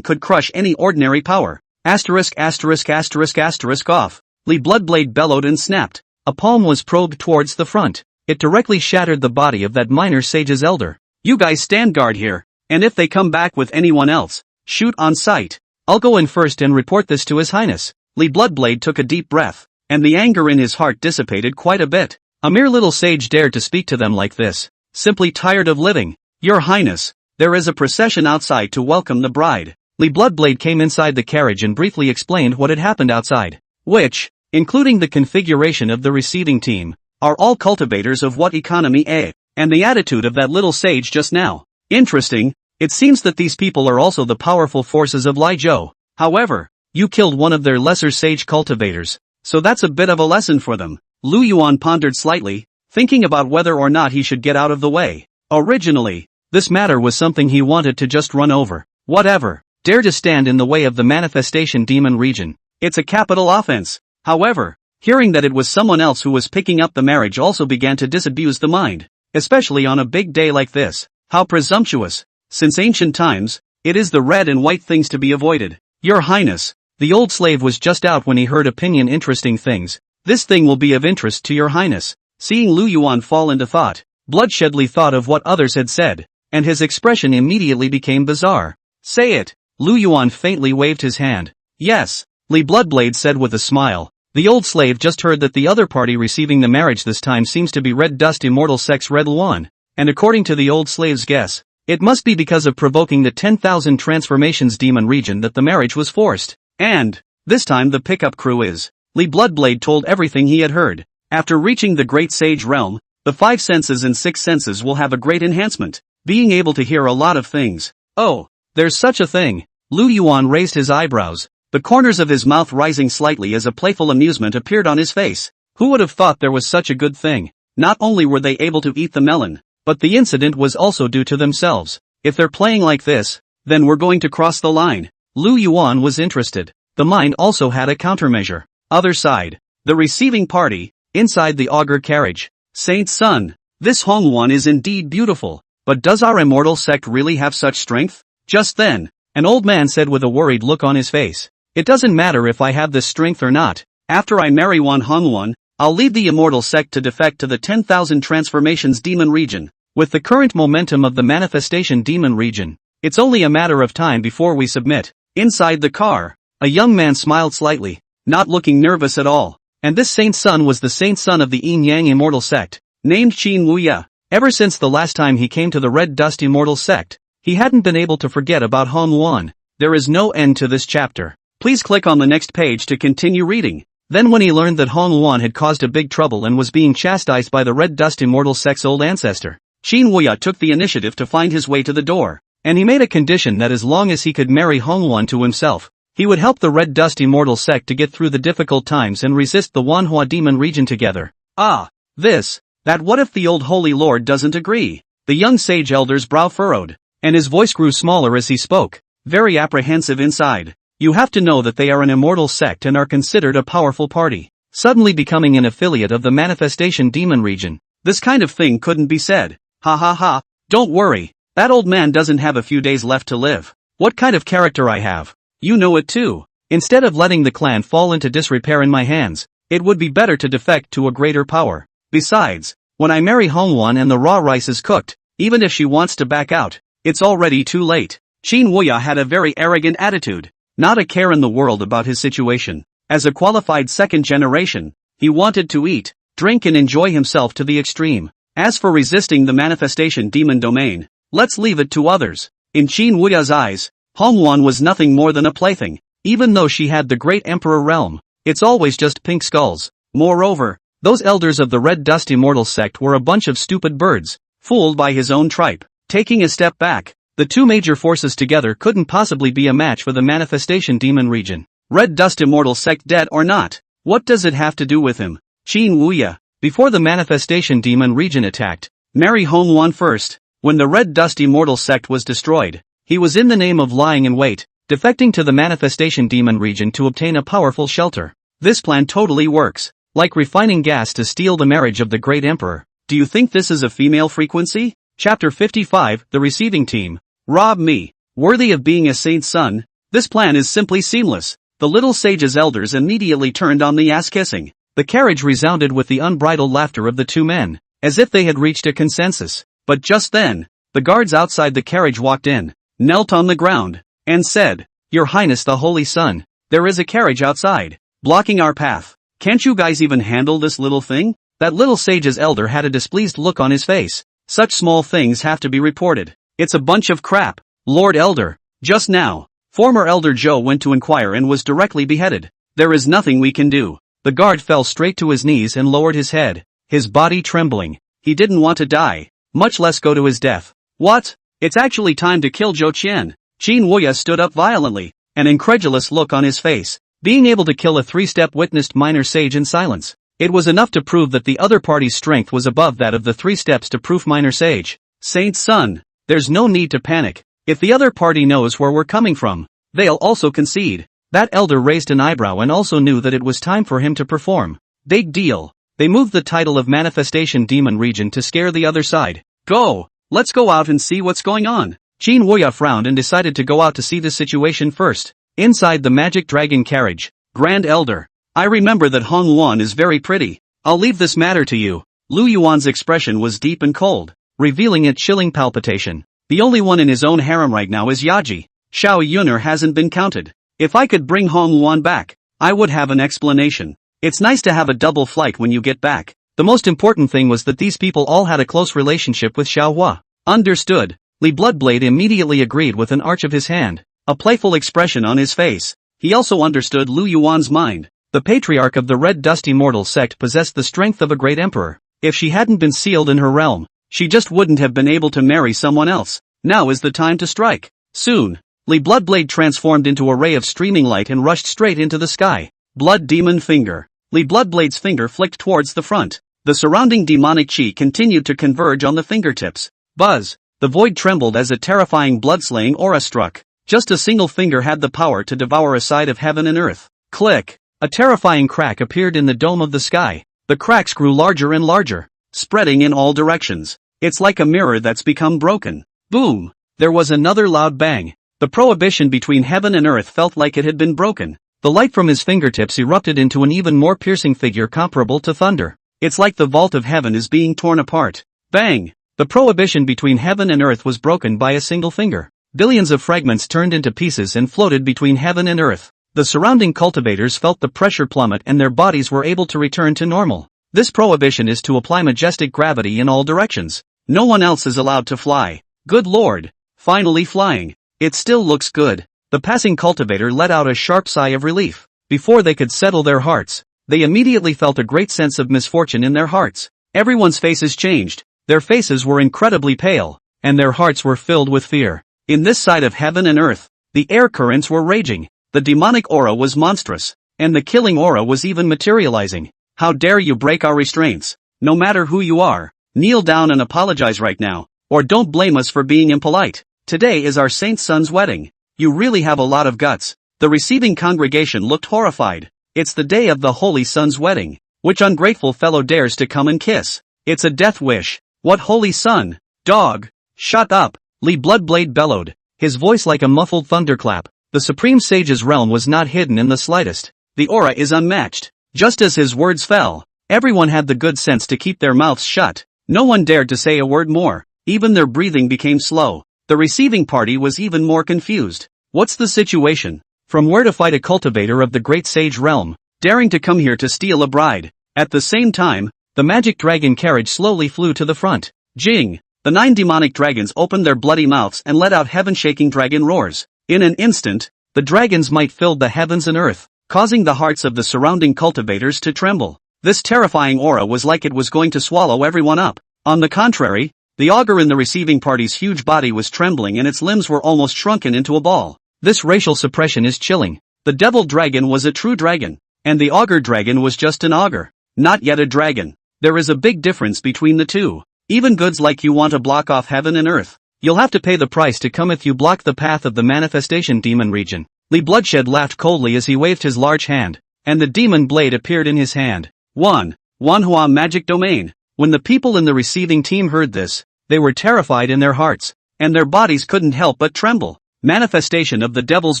could crush any ordinary power. Asterisk asterisk asterisk asterisk off. Li Bloodblade bellowed and snapped. A palm was probed towards the front. It directly shattered the body of that minor sage's elder. You guys stand guard here, and if they come back with anyone else, shoot on sight. I'll go in first and report this to His Highness. Li Bloodblade took a deep breath, and the anger in his heart dissipated quite a bit. A mere little sage dared to speak to them like this. Simply tired of living. Your Highness, there is a procession outside to welcome the bride. Li Bloodblade came inside the carriage and briefly explained what had happened outside. Which, including the configuration of the receiving team, are all cultivators of what economy A, and the attitude of that little sage just now. Interesting. It seems that these people are also the powerful forces of Li Zhou. However, you killed one of their lesser sage cultivators, so that's a bit of a lesson for them. Lu Yuan pondered slightly, thinking about whether or not he should get out of the way. Originally, this matter was something he wanted to just run over. Whatever, dare to stand in the way of the manifestation demon region. It's a capital offense. However, hearing that it was someone else who was picking up the marriage also began to disabuse the mind, especially on a big day like this. How presumptuous. Since ancient times, it is the red and white things to be avoided. Your Highness, the old slave was just out when he heard opinion interesting things. This thing will be of interest to your Highness. Seeing Lu Yuan fall into thought, Bloodshed Li thought of what others had said. and his expression immediately became bizarre. Say it. Lu Yuan faintly waved his hand. Yes, Li Bloodblade said with a smile. The old slave just heard that the other party receiving the marriage this time seems to be Red Dust Immortal Sect's Red Luan, and according to the old slave's guess, it must be because of provoking the 10,000 transformations demon region that the marriage was forced. And this time the pickup crew is. Li Bloodblade told everything he had heard. After reaching the Great Sage Realm, the 5 senses and 6 senses will have a great enhancement, being able to hear a lot of things. Oh, there's such a thing. Lu Yuan raised his eyebrows, the corners of his mouth rising slightly as a playful amusement appeared on his face. Who would have thought there was such a good thing? Not only were they able to eat the melon, but the incident was also due to themselves. If they're playing like this, then we're going to cross the line. Lu Yuan was interested. The mind also had a countermeasure. Other side. The receiving party, inside the augur carriage. Saint's son. This Hongwon is indeed beautiful. But does our immortal sect really have such strength? Just then, an old man said with a worried look on his face. It doesn't matter if I have this strength or not. After I marry Wan Hongwon, I'll leave the immortal sect to defect to the 10,000 transformations demon region. With the current momentum of the manifestation demon region, it's only a matter of time before we submit. Inside the car, a young man smiled slightly, not looking nervous at all. And this saint's son was the saint's son of the Yin Yang immortal sect, named Qin Wuya. Ever since the last time he came to the Red Dust immortal sect, he hadn't been able to forget about Hongwon. There is no end to this chapter. Please click on the next page to continue reading. Then when he learned that Hongwon had caused a big trouble and was being chastised by the Red Dust immortal sect's old ancestor, Qin Wuya took the initiative to find his way to the door, and he made a condition that as long as he could marry Hongwon to himself, he would help the Red Dust immortal sect to get through the difficult times and resist the Manhwa demon region together. What if the old holy lord doesn't agree? The young sage elder's brow furrowed, and his voice grew smaller as he spoke, very apprehensive inside. You have to know that they are an immortal sect and are considered a powerful party. Suddenly becoming an affiliate of the manifestation demon region. This kind of thing couldn't be said. Ha ha ha, don't worry. That old man doesn't have a few days left to live. What kind of character I have? You know it too. Instead of letting the clan fall into disrepair in my hands, it would be better to defect to a greater power. Besides, when I marry Hongwon and the raw rice is cooked, even if she wants to back out, it's already too late. Qin Wuya had a very arrogant attitude. Not a care in the world about his situation. As a qualified second generation, he wanted to eat, drink and enjoy himself to the extreme. As for resisting the manifestation demon domain, let's leave it to others. In Qin Wuya's eyes, Hongwon was nothing more than a plaything. Even though she had the great emperor realm, it's always just pink skulls. Moreover, those elders of the Red Dust Immortal sect were a bunch of stupid birds, fooled by his own tripe. Taking a step back, the two major forces together couldn't possibly be a match for the manifestation demon region. Red Dust Immortal sect dead or not, what does it have to do with him? Qin Wuya, before the manifestation demon region attacked, marry Hongwon first. When the Red Dust Immortal sect was destroyed, he was in the name of lying in wait, defecting to the manifestation demon region to obtain a powerful shelter. This plan totally works, like refining gas to steal the marriage of the great emperor. Do you think this is a female frequency? Chapter 55, The Receiving Team. Rob me. Worthy of being a saint's son, this plan is simply seamless. The little sage's elders immediately turned on the ass-kissing. The carriage resounded with the unbridled laughter of the two men, as if they had reached a consensus. But just then, the guards outside the carriage walked in, knelt on the ground, and said, Your Highness the Holy Sun, there is a carriage outside, blocking our path. Can't you guys even handle this little thing? That little sage's elder had a displeased look on his face. Such small things have to be reported. It's a bunch of crap. Lord Elder, just now, former Elder Zhou went to inquire and was directly beheaded. There is nothing we can do. The guard fell straight to his knees and lowered his head, his body trembling. He didn't want to die, much less go to his death. What? It's actually time to kill Zhou Qian. Qin Wuya stood up violently, an incredulous look on his face. Being able to kill a three-step witnessed minor sage in silence. It was enough to prove that the other party's strength was above that of the 3 steps to proof minor sage. Saint's son, there's no need to panic. If the other party knows where we're coming from, they'll also concede. That elder raised an eyebrow and also knew that it was time for him to perform. Big deal. They moved the title of Manifestation Demon Region to scare the other side. Go! Let's go out and see what's going on. Qin Wuya frowned and decided to go out to see the situation first. Inside the magic dragon carriage, Grand Elder, I remember that Hongwon is very pretty. I'll leave this matter to you. Lu Yuan's expression was deep and cold, revealing a chilling palpitation. The only one in his own harem right now is Yaji. Xiao Yuner hasn't been counted. If I could bring Hong Yuan back, I would have an explanation. It's nice to have a double flight when you get back. The most important thing was that these people all had a close relationship with Xiao Huo. Understood. Li Bloodblade immediately agreed with an arch of his hand, a playful expression on his face. He also understood Lu Yuan's mind. The patriarch of the Red Dust Immortal sect possessed the strength of a great emperor. If she hadn't been sealed in her realm, she just wouldn't have been able to marry someone else. Now is the time to strike. Soon, Li Bloodblade transformed into a ray of streaming light and rushed straight into the sky. Blood Demon Finger. Li Bloodblade's finger flicked towards the front. The surrounding demonic chi continued to converge on the fingertips. Buzz. The void trembled as a terrifying blood-slaying aura struck. Just a single finger had the power to devour a side of heaven and earth. Click. A terrifying crack appeared in the dome of the sky. The cracks grew larger and larger, spreading in all directions. It's like a mirror that's become broken. Boom! There was another loud bang. The prohibition between heaven and earth felt like it had been broken. The light from his fingertips erupted into an even more piercing figure comparable to thunder. It's like the vault of heaven is being torn apart. Bang! The prohibition between heaven and earth was broken by a single finger. Billions of fragments turned into pieces and floated between heaven and earth. The surrounding cultivators felt the pressure plummet and their bodies were able to return to normal. This prohibition is to apply majestic gravity in all directions. No one else is allowed to fly. Good lord! Finally flying. It still looks good. The passing cultivator let out a sharp sigh of relief. Before they could settle their hearts, they immediately felt a great sense of misfortune in their hearts. Everyone's faces changed. Their faces were incredibly pale, and their hearts were filled with fear. In this side of heaven and earth, the air currents were raging. The demonic aura was monstrous, and the killing aura was even materializing. How dare you break our restraints? No matter who you are, kneel down and apologize right now, or don't blame us for being impolite. Today is our saint's son's wedding. You really have a lot of guts. The receiving congregation looked horrified. It's the day of the holy son's wedding. Which ungrateful fellow dares to come and kiss? It's a death wish. What holy son? Dog! Shut up! Li Bloodblade bellowed, his voice like a muffled thunderclap. The Supreme Sage's realm was not hidden in the slightest. The aura is unmatched. Just as his words fell, everyone had the good sense to keep their mouths shut. No one dared to say a word more. Even their breathing became slow. The receiving party was even more confused. What's the situation? From where to fight a cultivator of the Great Sage realm, daring to come here to steal a bride. At the same time, the magic dragon carriage slowly flew to the front. Jing! The 9 demonic dragons opened their bloody mouths and let out heaven-shaking dragon roars. In an instant, the dragon's might filled the heavens and earth, causing the hearts of the surrounding cultivators to tremble. This terrifying aura was like it was going to swallow everyone up. On the contrary, the augur in the receiving party's huge body was trembling and its limbs were almost shrunken into a ball. This racial suppression is chilling. The devil dragon was a true dragon, and the augur dragon was just an augur, not yet a dragon. There is a big difference between the two. Even goods like you want to block off heaven and earth. You'll have to pay the price to come if you block the path of the manifestation demon region. Li Bloodshed laughed coldly as he waved his large hand, and the demon blade appeared in his hand. 1. Manhwa magic domain. When the people in the receiving team heard this, they were terrified in their hearts, and their bodies couldn't help but tremble. Manifestation of the devil's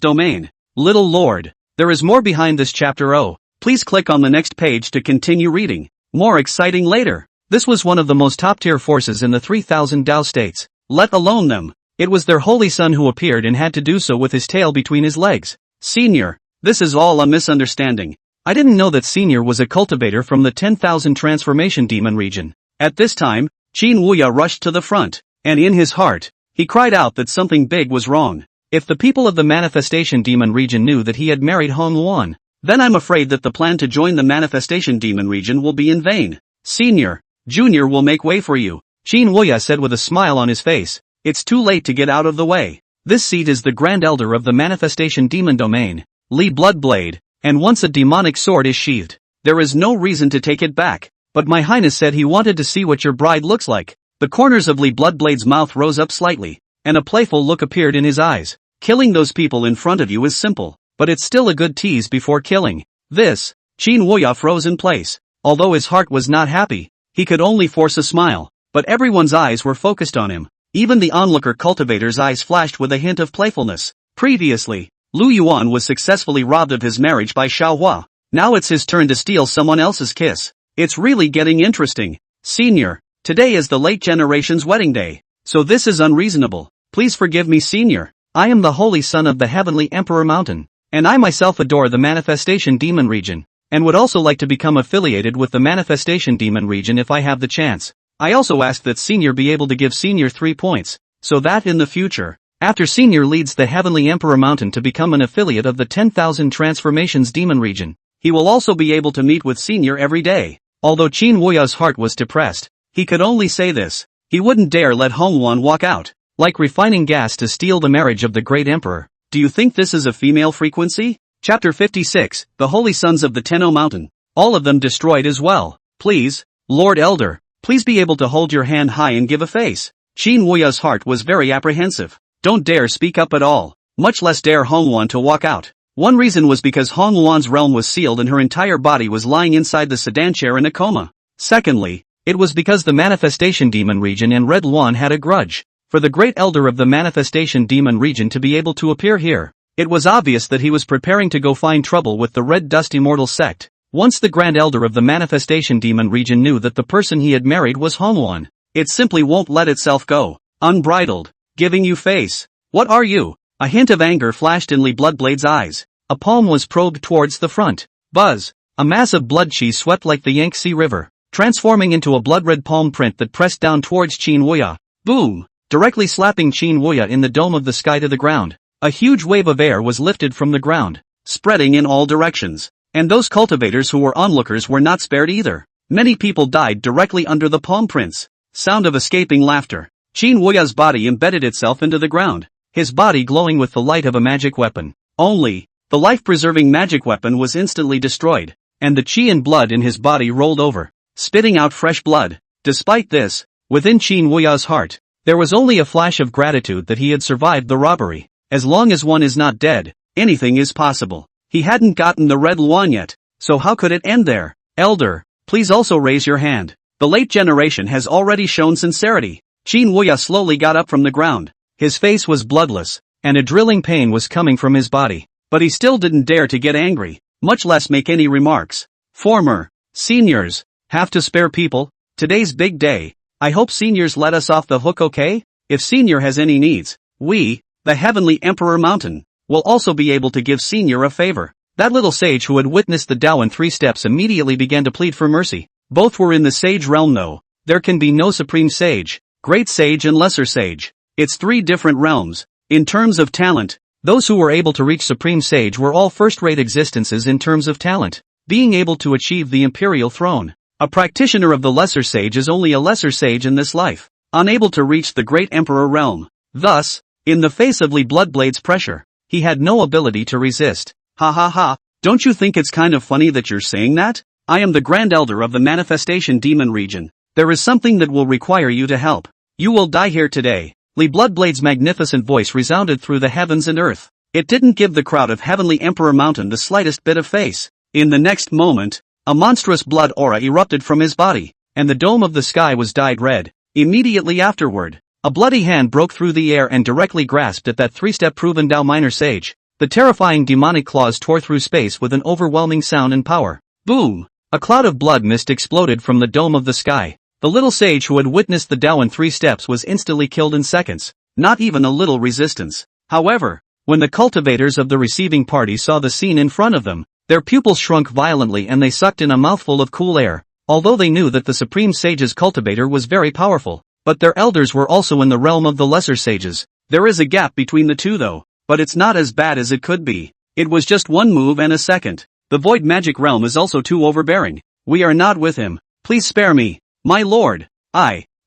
domain. Little Lord, there is more behind this chapter. Oh, please click on the next page to continue reading. More exciting later. This was one of the most top-tier forces in the 3000 Dao states, let alone them. It was their holy son who appeared and had to do so with his tail between his legs. Senior, this is all a misunderstanding. I didn't know that Senior was a cultivator from the 10,000 transformation demon region. At this time, Qin Wuya rushed to the front, and in his heart, he cried out that something big was wrong. If the people of the manifestation demon region knew that he had married Hong Yuan, then I'm afraid that the plan to join the manifestation demon region will be in vain. Senior, Junior will make way for you, Qin Wuya said with a smile on his face. It's too late to get out of the way. This seat is the Grand Elder of the manifestation demon domain, Li Bloodblade, and once a demonic sword is sheathed, there is no reason to take it back. But my highness said he wanted to see what your bride looks like. The corners of Li Bloodblade's mouth rose up slightly, and a playful look appeared in his eyes. Killing those people in front of you is simple, but it's still a good tease before killing. This, Qin Wuya froze in place. Although his heart was not happy, he could only force a smile, but everyone's eyes were focused on him. Even the onlooker cultivator's eyes flashed with a hint of playfulness. Previously, Lu Yuan was successfully robbed of his marriage by Xiao Huo. Now it's his turn to steal someone else's kiss. It's really getting interesting. Senior, today is the late generation's wedding day, so this is unreasonable. Please forgive me, Senior. I am the holy son of the heavenly Emperor Mountain, and I myself adore the Manifestation Demon region, and would also like to become affiliated with the Manifestation Demon region if I have the chance. I also ask that Senior be able to give Senior 3 points, so that in the future, after Senior leads the Heavenly Emperor Mountain to become an affiliate of the 10,000 Transformations Demon region, he will also be able to meet with Senior every day. Although Qin Wuya's heart was depressed, he could only say this. He wouldn't dare let Hong Yuan walk out, like refining gas to steal the marriage of the great emperor. Do you think this is a female frequency? Chapter 56, The Holy Sons of the Tenno Mountain. All of them destroyed as well. Please, Lord Elder, please be able to hold your hand high and give a face. Qin Wuya's heart was very apprehensive. Don't dare speak up at all, much less dare Hong Yuan to walk out. One reason was because Hong Yuan's realm was sealed and her entire body was lying inside the sedan chair in a coma. Secondly, it was because the Manifestation Demon region and Red Luan had a grudge for the great elder of the Manifestation Demon region to be able to appear here. It was obvious that he was preparing to go find trouble with the Red Dust Immortal sect. Once the Grand Elder of the Manifestation Demon region knew that the person he had married was Hong Yuan, it simply won't let itself go. Unbridled. Giving you face. What are you? A hint of anger flashed in Li Bloodblade's eyes. A palm was probed towards the front. Buzz. A mass of blood chi swept like the Yangtze River, transforming into a blood-red palm print that pressed down towards Qin Wuya. Boom! Directly slapping Qin Wuya in the dome of the sky to the ground. A huge wave of air was lifted from the ground, spreading in all directions. And those cultivators who were onlookers were not spared either. Many people died directly under the palm prints. Sound of escaping laughter. Qin Wuya's body embedded itself into the ground, his body glowing with the light of a magic weapon. Only, the life-preserving magic weapon was instantly destroyed, and the chi and blood in his body rolled over, spitting out fresh blood. Despite this, within Qin Wuya's heart, there was only a flash of gratitude that he had survived the robbery. As long as one is not dead, anything is possible. He hadn't gotten the Red Luan yet, so how could it end there? Elder, please also raise your hand. The late generation has already shown sincerity. Qin Wuya slowly got up from the ground. His face was bloodless, and a drilling pain was coming from his body. But he still didn't dare to get angry, much less make any remarks. Former seniors have to spare people. Today's big day. I hope seniors let us off the hook, okay? If senior has any needs, we, the Heavenly Emperor Mountain, will also be able to give senior a favor. That little sage who had witnessed the Tao in 3 steps immediately began to plead for mercy. Both were in the sage realm though. There can be no supreme sage, great sage and lesser sage. It's 3 different realms. In terms of talent, those who were able to reach supreme sage were all first-rate existences in terms of talent, being able to achieve the imperial throne. A practitioner of the lesser sage is only a lesser sage in this life, unable to reach the great emperor realm. Thus, in the face of Li Bloodblade's pressure, he had no ability to resist. Ha ha ha, don't you think it's kind of funny that you're saying that? I am the Grand Elder of the Manifestation Demon region. There is something that will require you to help. You will die here today. Li Bloodblade's magnificent voice resounded through the heavens and earth. It didn't give the crowd of Heavenly Emperor Mountain the slightest bit of face. In the next moment, a monstrous blood aura erupted from his body, and the dome of the sky was dyed red. Immediately afterward, a bloody hand broke through the air and directly grasped at that 3-step proven Dao minor sage. The terrifying demonic claws tore through space with an overwhelming sound and power. Boom! A cloud of blood mist exploded from the dome of the sky. The little sage who had witnessed the Tao in 3 steps was instantly killed in seconds. Not even a little resistance. However, when the cultivators of the receiving party saw the scene in front of them, their pupils shrunk violently and they sucked in a mouthful of cool air. Although they knew that the Supreme Sage's cultivator was very powerful, but their elders were also in the realm of the lesser sages. There is a gap between the two though, but it's not as bad as it could be. It was just one move and a second. The void magic realm is also too overbearing. We are not with him. Please spare me, my lord.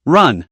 Run.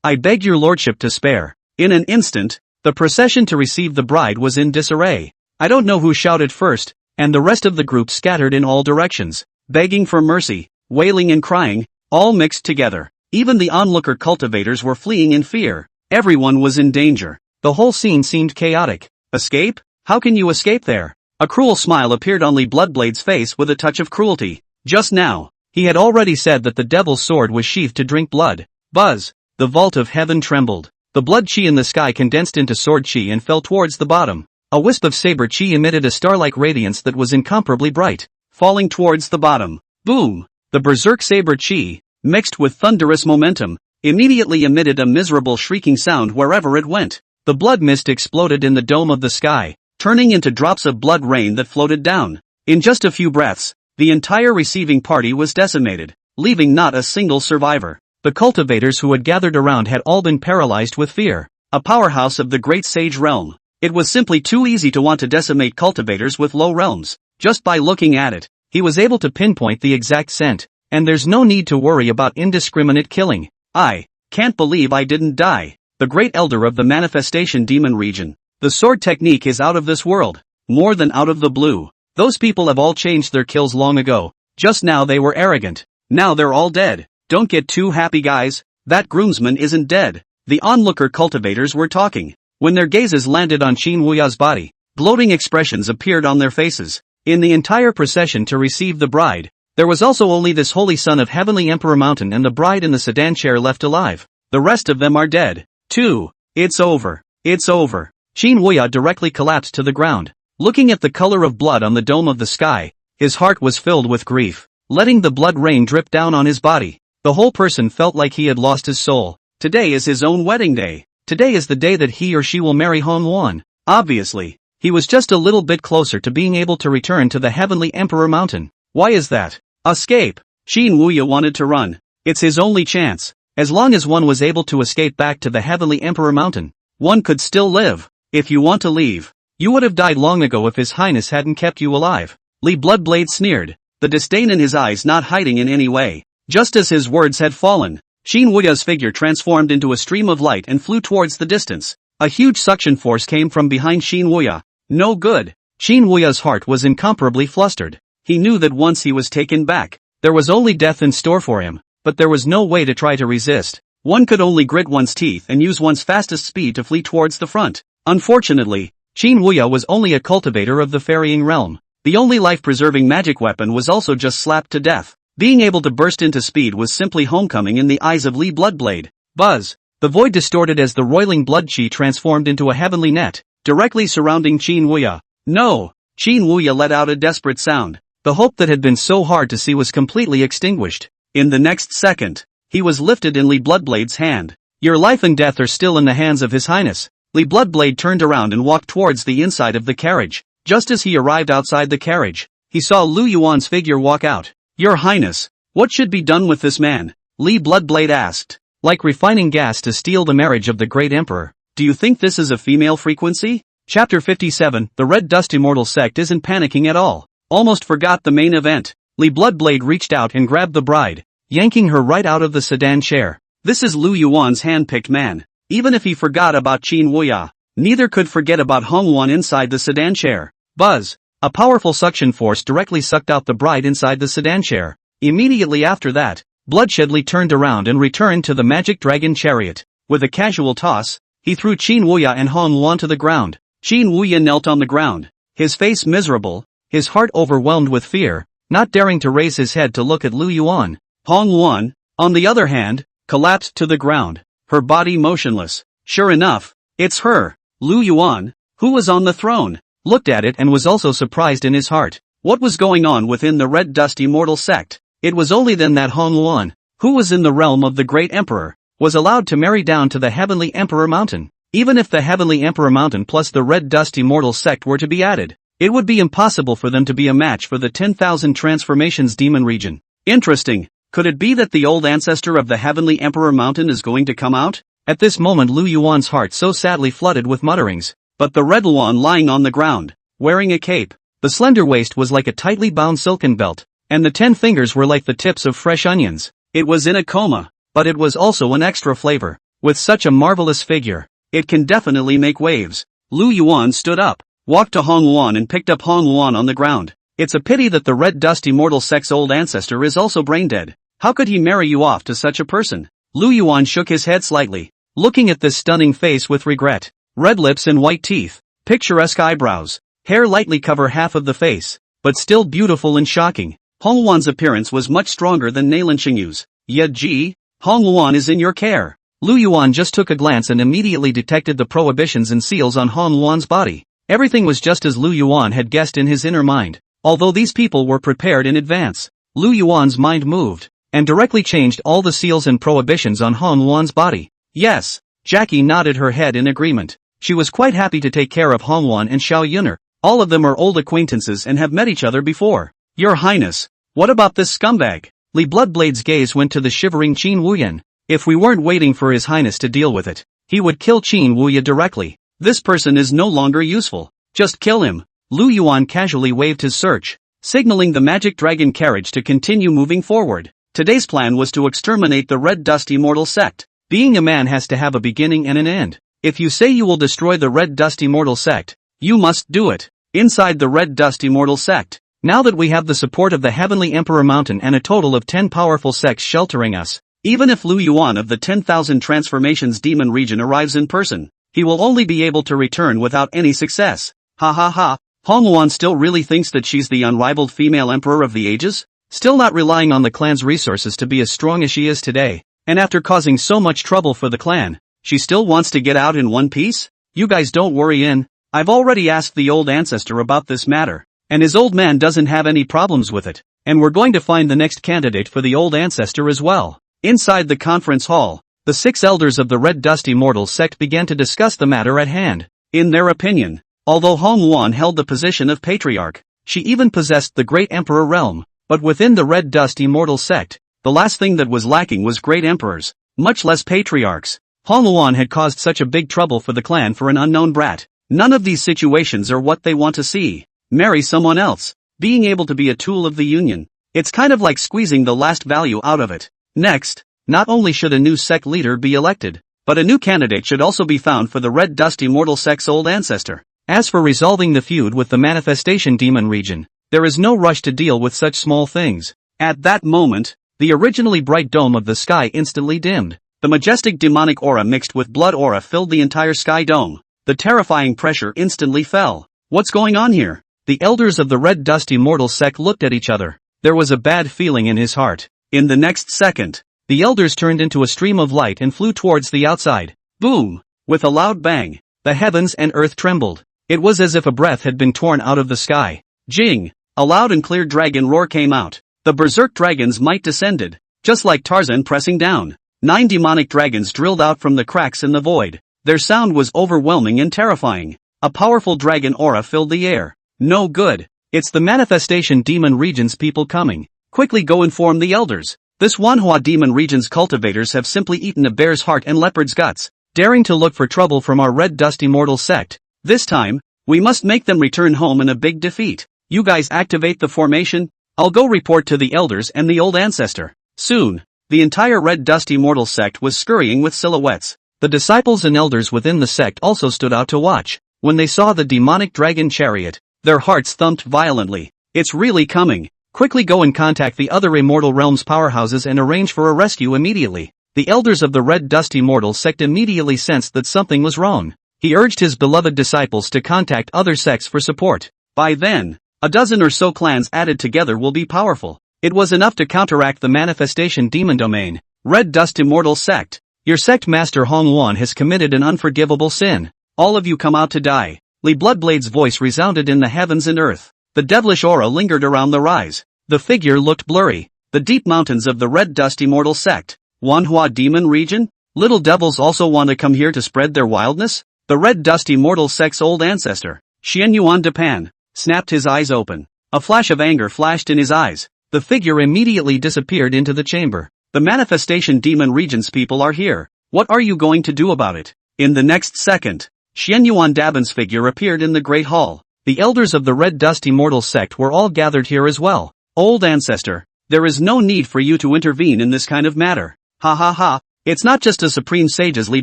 I beg your lordship to spare. In an instant, the procession to receive the bride was in disarray. I don't know who shouted first, and the rest of the group scattered in all directions, begging for mercy, wailing and crying, all mixed together. Even the onlooker cultivators were fleeing in fear. Everyone was in danger. The whole scene seemed chaotic. Escape? How can you escape there? A cruel smile appeared on Li Bloodblade's face with a touch of cruelty. Just now, he had already said that the devil's sword was sheathed to drink blood. Buzz! The vault of heaven trembled. The blood chi in the sky condensed into sword chi and fell towards the bottom. A wisp of saber chi emitted a star-like radiance that was incomparably bright, falling towards the bottom. Boom! The berserk saber chi, mixed with thunderous momentum, immediately emitted a miserable shrieking sound wherever it went. The blood mist exploded in the dome of the sky, turning into drops of blood rain that floated down. In just a few breaths, the entire receiving party was decimated, leaving not a single survivor. The cultivators who had gathered around had all been paralyzed with fear. A powerhouse of the great sage realm. It was simply too easy to want to decimate cultivators with low realms. Just by looking at it, he was able to pinpoint the exact scent, and there's no need to worry about indiscriminate killing. I can't believe I didn't die. The great elder of the manifestation demon region. The sword technique is out of this world. More than out of the blue. Those people have all changed their kills long ago. Just now they were arrogant. Now they're all dead. Don't get too happy, guys. That groomsman isn't dead. The onlooker cultivators were talking. When their gazes landed on Qin Wuya's body, gloating expressions appeared on their faces. In the entire procession to receive the bride, there was also only this holy son of Heavenly Emperor Mountain and the bride in the sedan chair left alive. The rest of them are dead, too. It's over. It's over. Qin Wuya directly collapsed to the ground. Looking at the color of blood on the dome of the sky, his heart was filled with grief, letting the blood rain drip down on his body. The whole person felt like he had lost his soul. Today is his own wedding day. Today is the day that he or she will marry Hong Yuan. Obviously, he was just a little bit closer to being able to return to the Heavenly Emperor Mountain. Why is that? Escape. Qin Wuya wanted to run. It's his only chance. As long as one was able to escape back to the Heavenly Emperor Mountain, one could still live. If you want to leave, you would have died long ago if His Highness hadn't kept you alive. Li Bloodblade sneered, the disdain in his eyes not hiding in any way. Just as his words had fallen, Qin Wuya's figure transformed into a stream of light and flew towards the distance. A huge suction force came from behind Qin Wuya. No good. Qin Wuya's heart was incomparably flustered. He knew that once he was taken back, there was only death in store for him, but there was no way to try to resist. One could only grit one's teeth and use one's fastest speed to flee towards the front. Unfortunately, Qin Wuya was only a cultivator of the ferrying realm. The only life-preserving magic weapon was also just slapped to death. Being able to burst into speed was simply homecoming in the eyes of Li Bloodblade. Buzz! The void distorted as the roiling blood chi transformed into a heavenly net, directly surrounding Qin Wuya. No! Qin Wuya let out a desperate sound. The hope that had been so hard to see was completely extinguished. In the next second, he was lifted in Li Bloodblade's hand. Your life and death are still in the hands of His Highness. Li Bloodblade turned around and walked towards the inside of the carriage. Just as he arrived outside the carriage, he saw Lu Yuan's figure walk out. Your Highness, what should be done with this man? Li Bloodblade asked. Like refining gas to steal the marriage of the great emperor. Do you think this is a female frequency? Chapter 57, The Red Dust Immortal Sect isn't panicking at all. Almost forgot the main event. Li Bloodblade reached out and grabbed the bride, yanking her right out of the sedan chair. This is Lu Yuan's hand-picked man. Even if he forgot about Qin Wuya, neither could forget about Hong Yuan inside the sedan chair. Buzz! A powerful suction force directly sucked out the bride inside the sedan chair. Immediately after that, Bloodshedly turned around and returned to the magic dragon chariot. With a casual toss, he threw Qin Wuya and Hong Yuan to the ground. Qin Wuya knelt on the ground, his face miserable, his heart overwhelmed with fear, not daring to raise his head to look at Lu Yuan. Hong Yuan, on the other hand, collapsed to the ground, her body motionless. Sure enough, it's her. Lu Yuan, who was on the throne, looked at it and was also surprised in his heart. What was going on within the Red Dust Immortal Sect? It was only then that Hong Yuan, who was in the realm of the Great Emperor, was allowed to marry down to the Heavenly Emperor Mountain. Even if the Heavenly Emperor Mountain plus the Red Dust Immortal Sect were to be added, it would be impossible for them to be a match for the 10,000 transformations demon region. Interesting. Could it be that the old ancestor of the Heavenly Emperor Mountain is going to come out? At this moment Lu Yuan's heart so sadly flooded with mutterings. But the Red Yuan lying on the ground, wearing a cape. The slender waist was like a tightly bound silken belt, and the 10 fingers were like the tips of fresh onions. It was in a coma, but it was also an extra flavor. With such a marvelous figure, it can definitely make waves. Lu Yuan stood up, walked to Hong Yuan and picked up Hong Yuan on the ground. It's a pity that the Red Dust Immortal Sect's old ancestor is also brain dead. How could he marry you off to such a person? Lu Yuan shook his head slightly, looking at this stunning face with regret. Red lips and white teeth, picturesque eyebrows, hair lightly cover half of the face, but still beautiful and shocking. Hong Yuan's appearance was much stronger than Nalan Qingyu's. Yaji, Hong Yuan is in your care. Lu Yuan just took a glance and immediately detected the prohibitions and seals on Hong Yuan's body. Everything was just as Lu Yuan had guessed in his inner mind. Although these people were prepared in advance, Lu Yuan's mind moved. and directly changed all the seals and prohibitions on Han Yuan's body. Yes. Jackie nodded her head in agreement. She was quite happy to take care of Han Yuan and Xiao Yuner. All of them are old acquaintances and have met each other before. Your Highness, what about this scumbag? Li Bloodblade's gaze went to the shivering Qin Wuyan. If we weren't waiting for His Highness to deal with it, he would kill Qin Wuya directly. This person is no longer useful. Just kill him. Lu Yuan casually waved his search, signaling the magic dragon carriage to continue moving forward. Today's plan was to exterminate the Red Dust Immortal Sect. Being a man has to have a beginning and an end. If you say you will destroy the Red Dust Immortal Sect, you must do it. Inside the Red Dust Immortal Sect, now that we have the support of the Heavenly Emperor Mountain and a total of 10 powerful sects sheltering us, even if Lu Yuan of the 10,000 Transformations Demon Region arrives in person, he will only be able to return without any success. Ha ha ha. Han Yuan still really thinks that she's the unrivaled female emperor of the ages? Still not relying on the clan's resources to be as strong as she is today, and after causing so much trouble for the clan, she still wants to get out in one piece? You guys don't worry I've already asked the old ancestor about this matter, and his old man doesn't have any problems with it, and we're going to find the next candidate for the old ancestor as well. Inside the conference hall, the 6 elders of the Red Dust Immortal Sect began to discuss the matter at hand. In their opinion, although Han Yuan held the position of patriarch, she even possessed the Great Emperor realm, but within the Red Dust Immortal Sect, the last thing that was lacking was great emperors, much less patriarchs. Han Yuan had caused such a big trouble for the clan for an unknown brat. None of these situations are what they want to see. Marry someone else. Being able to be a tool of the union. It's kind of like squeezing the last value out of it. Next, not only should a new sect leader be elected, but a new candidate should also be found for the Red Dust Immortal Sect's old ancestor. As for resolving the feud with the Manifestation Demon region, there is no rush to deal with such small things. At that moment, the originally bright dome of the sky instantly dimmed. The majestic demonic aura mixed with blood aura filled the entire sky dome. The terrifying pressure instantly fell. What's going on here? The elders of the Red Dust Immortal Sect looked at each other. There was a bad feeling in his heart. In the next second, the elders turned into a stream of light and flew towards the outside. Boom! With a loud bang, the heavens and earth trembled. It was as if a breath had been torn out of the sky. Jing! A loud and clear dragon roar came out. The berserk dragon's might descended, just like Tarzan pressing down. 9 demonic dragons drilled out from the cracks in the void. Their sound was overwhelming and terrifying. A powerful dragon aura filled the air. No good. It's the Manifestation Demon Region's people coming. Quickly go inform the elders. This Manhwa Demon Region's cultivators have simply eaten a bear's heart and leopard's guts, daring to look for trouble from our Red Dust Immortal Sect. This time, we must make them return home in a big defeat. You guys activate the formation. I'll go report to the elders and the old ancestor. Soon, the entire Red Dust Immortal Sect was scurrying with silhouettes. The disciples and elders within the sect also stood out to watch. When they saw the demonic dragon chariot, their hearts thumped violently. It's really coming. Quickly go and contact the other Immortal Realms powerhouses and arrange for a rescue immediately. The elders of the Red Dust Immortal Sect immediately sensed that something was wrong. He urged his beloved disciples to contact other sects for support. By then, a dozen or so clans added together will be powerful. It was enough to counteract the Manifestation Demon Domain. Red Dust Immortal Sect. Your sect master Han Yuan has committed an unforgivable sin. All of you come out to die. Li Bloodblade's voice resounded in the heavens and earth. The devilish aura lingered around the rise. The figure looked blurry. The deep mountains of the Red Dust Immortal Sect. Wanhua Demon Region? Little devils also want to come here to spread their wildness? The Red Dust Immortal Sect's old ancestor, Xian Yuan Depan, snapped his eyes open. A flash of anger flashed in his eyes. The figure immediately disappeared into the chamber. The Manifestation Demon Region's people are here. What are you going to do about it? In the next second, Xian Yuan Daban's figure appeared in the Great Hall. The elders of the Red Dust Immortal Sect were all gathered here as well. Old ancestor, there is no need for you to intervene in this kind of matter. Ha ha ha, it's not just a supreme sage as Li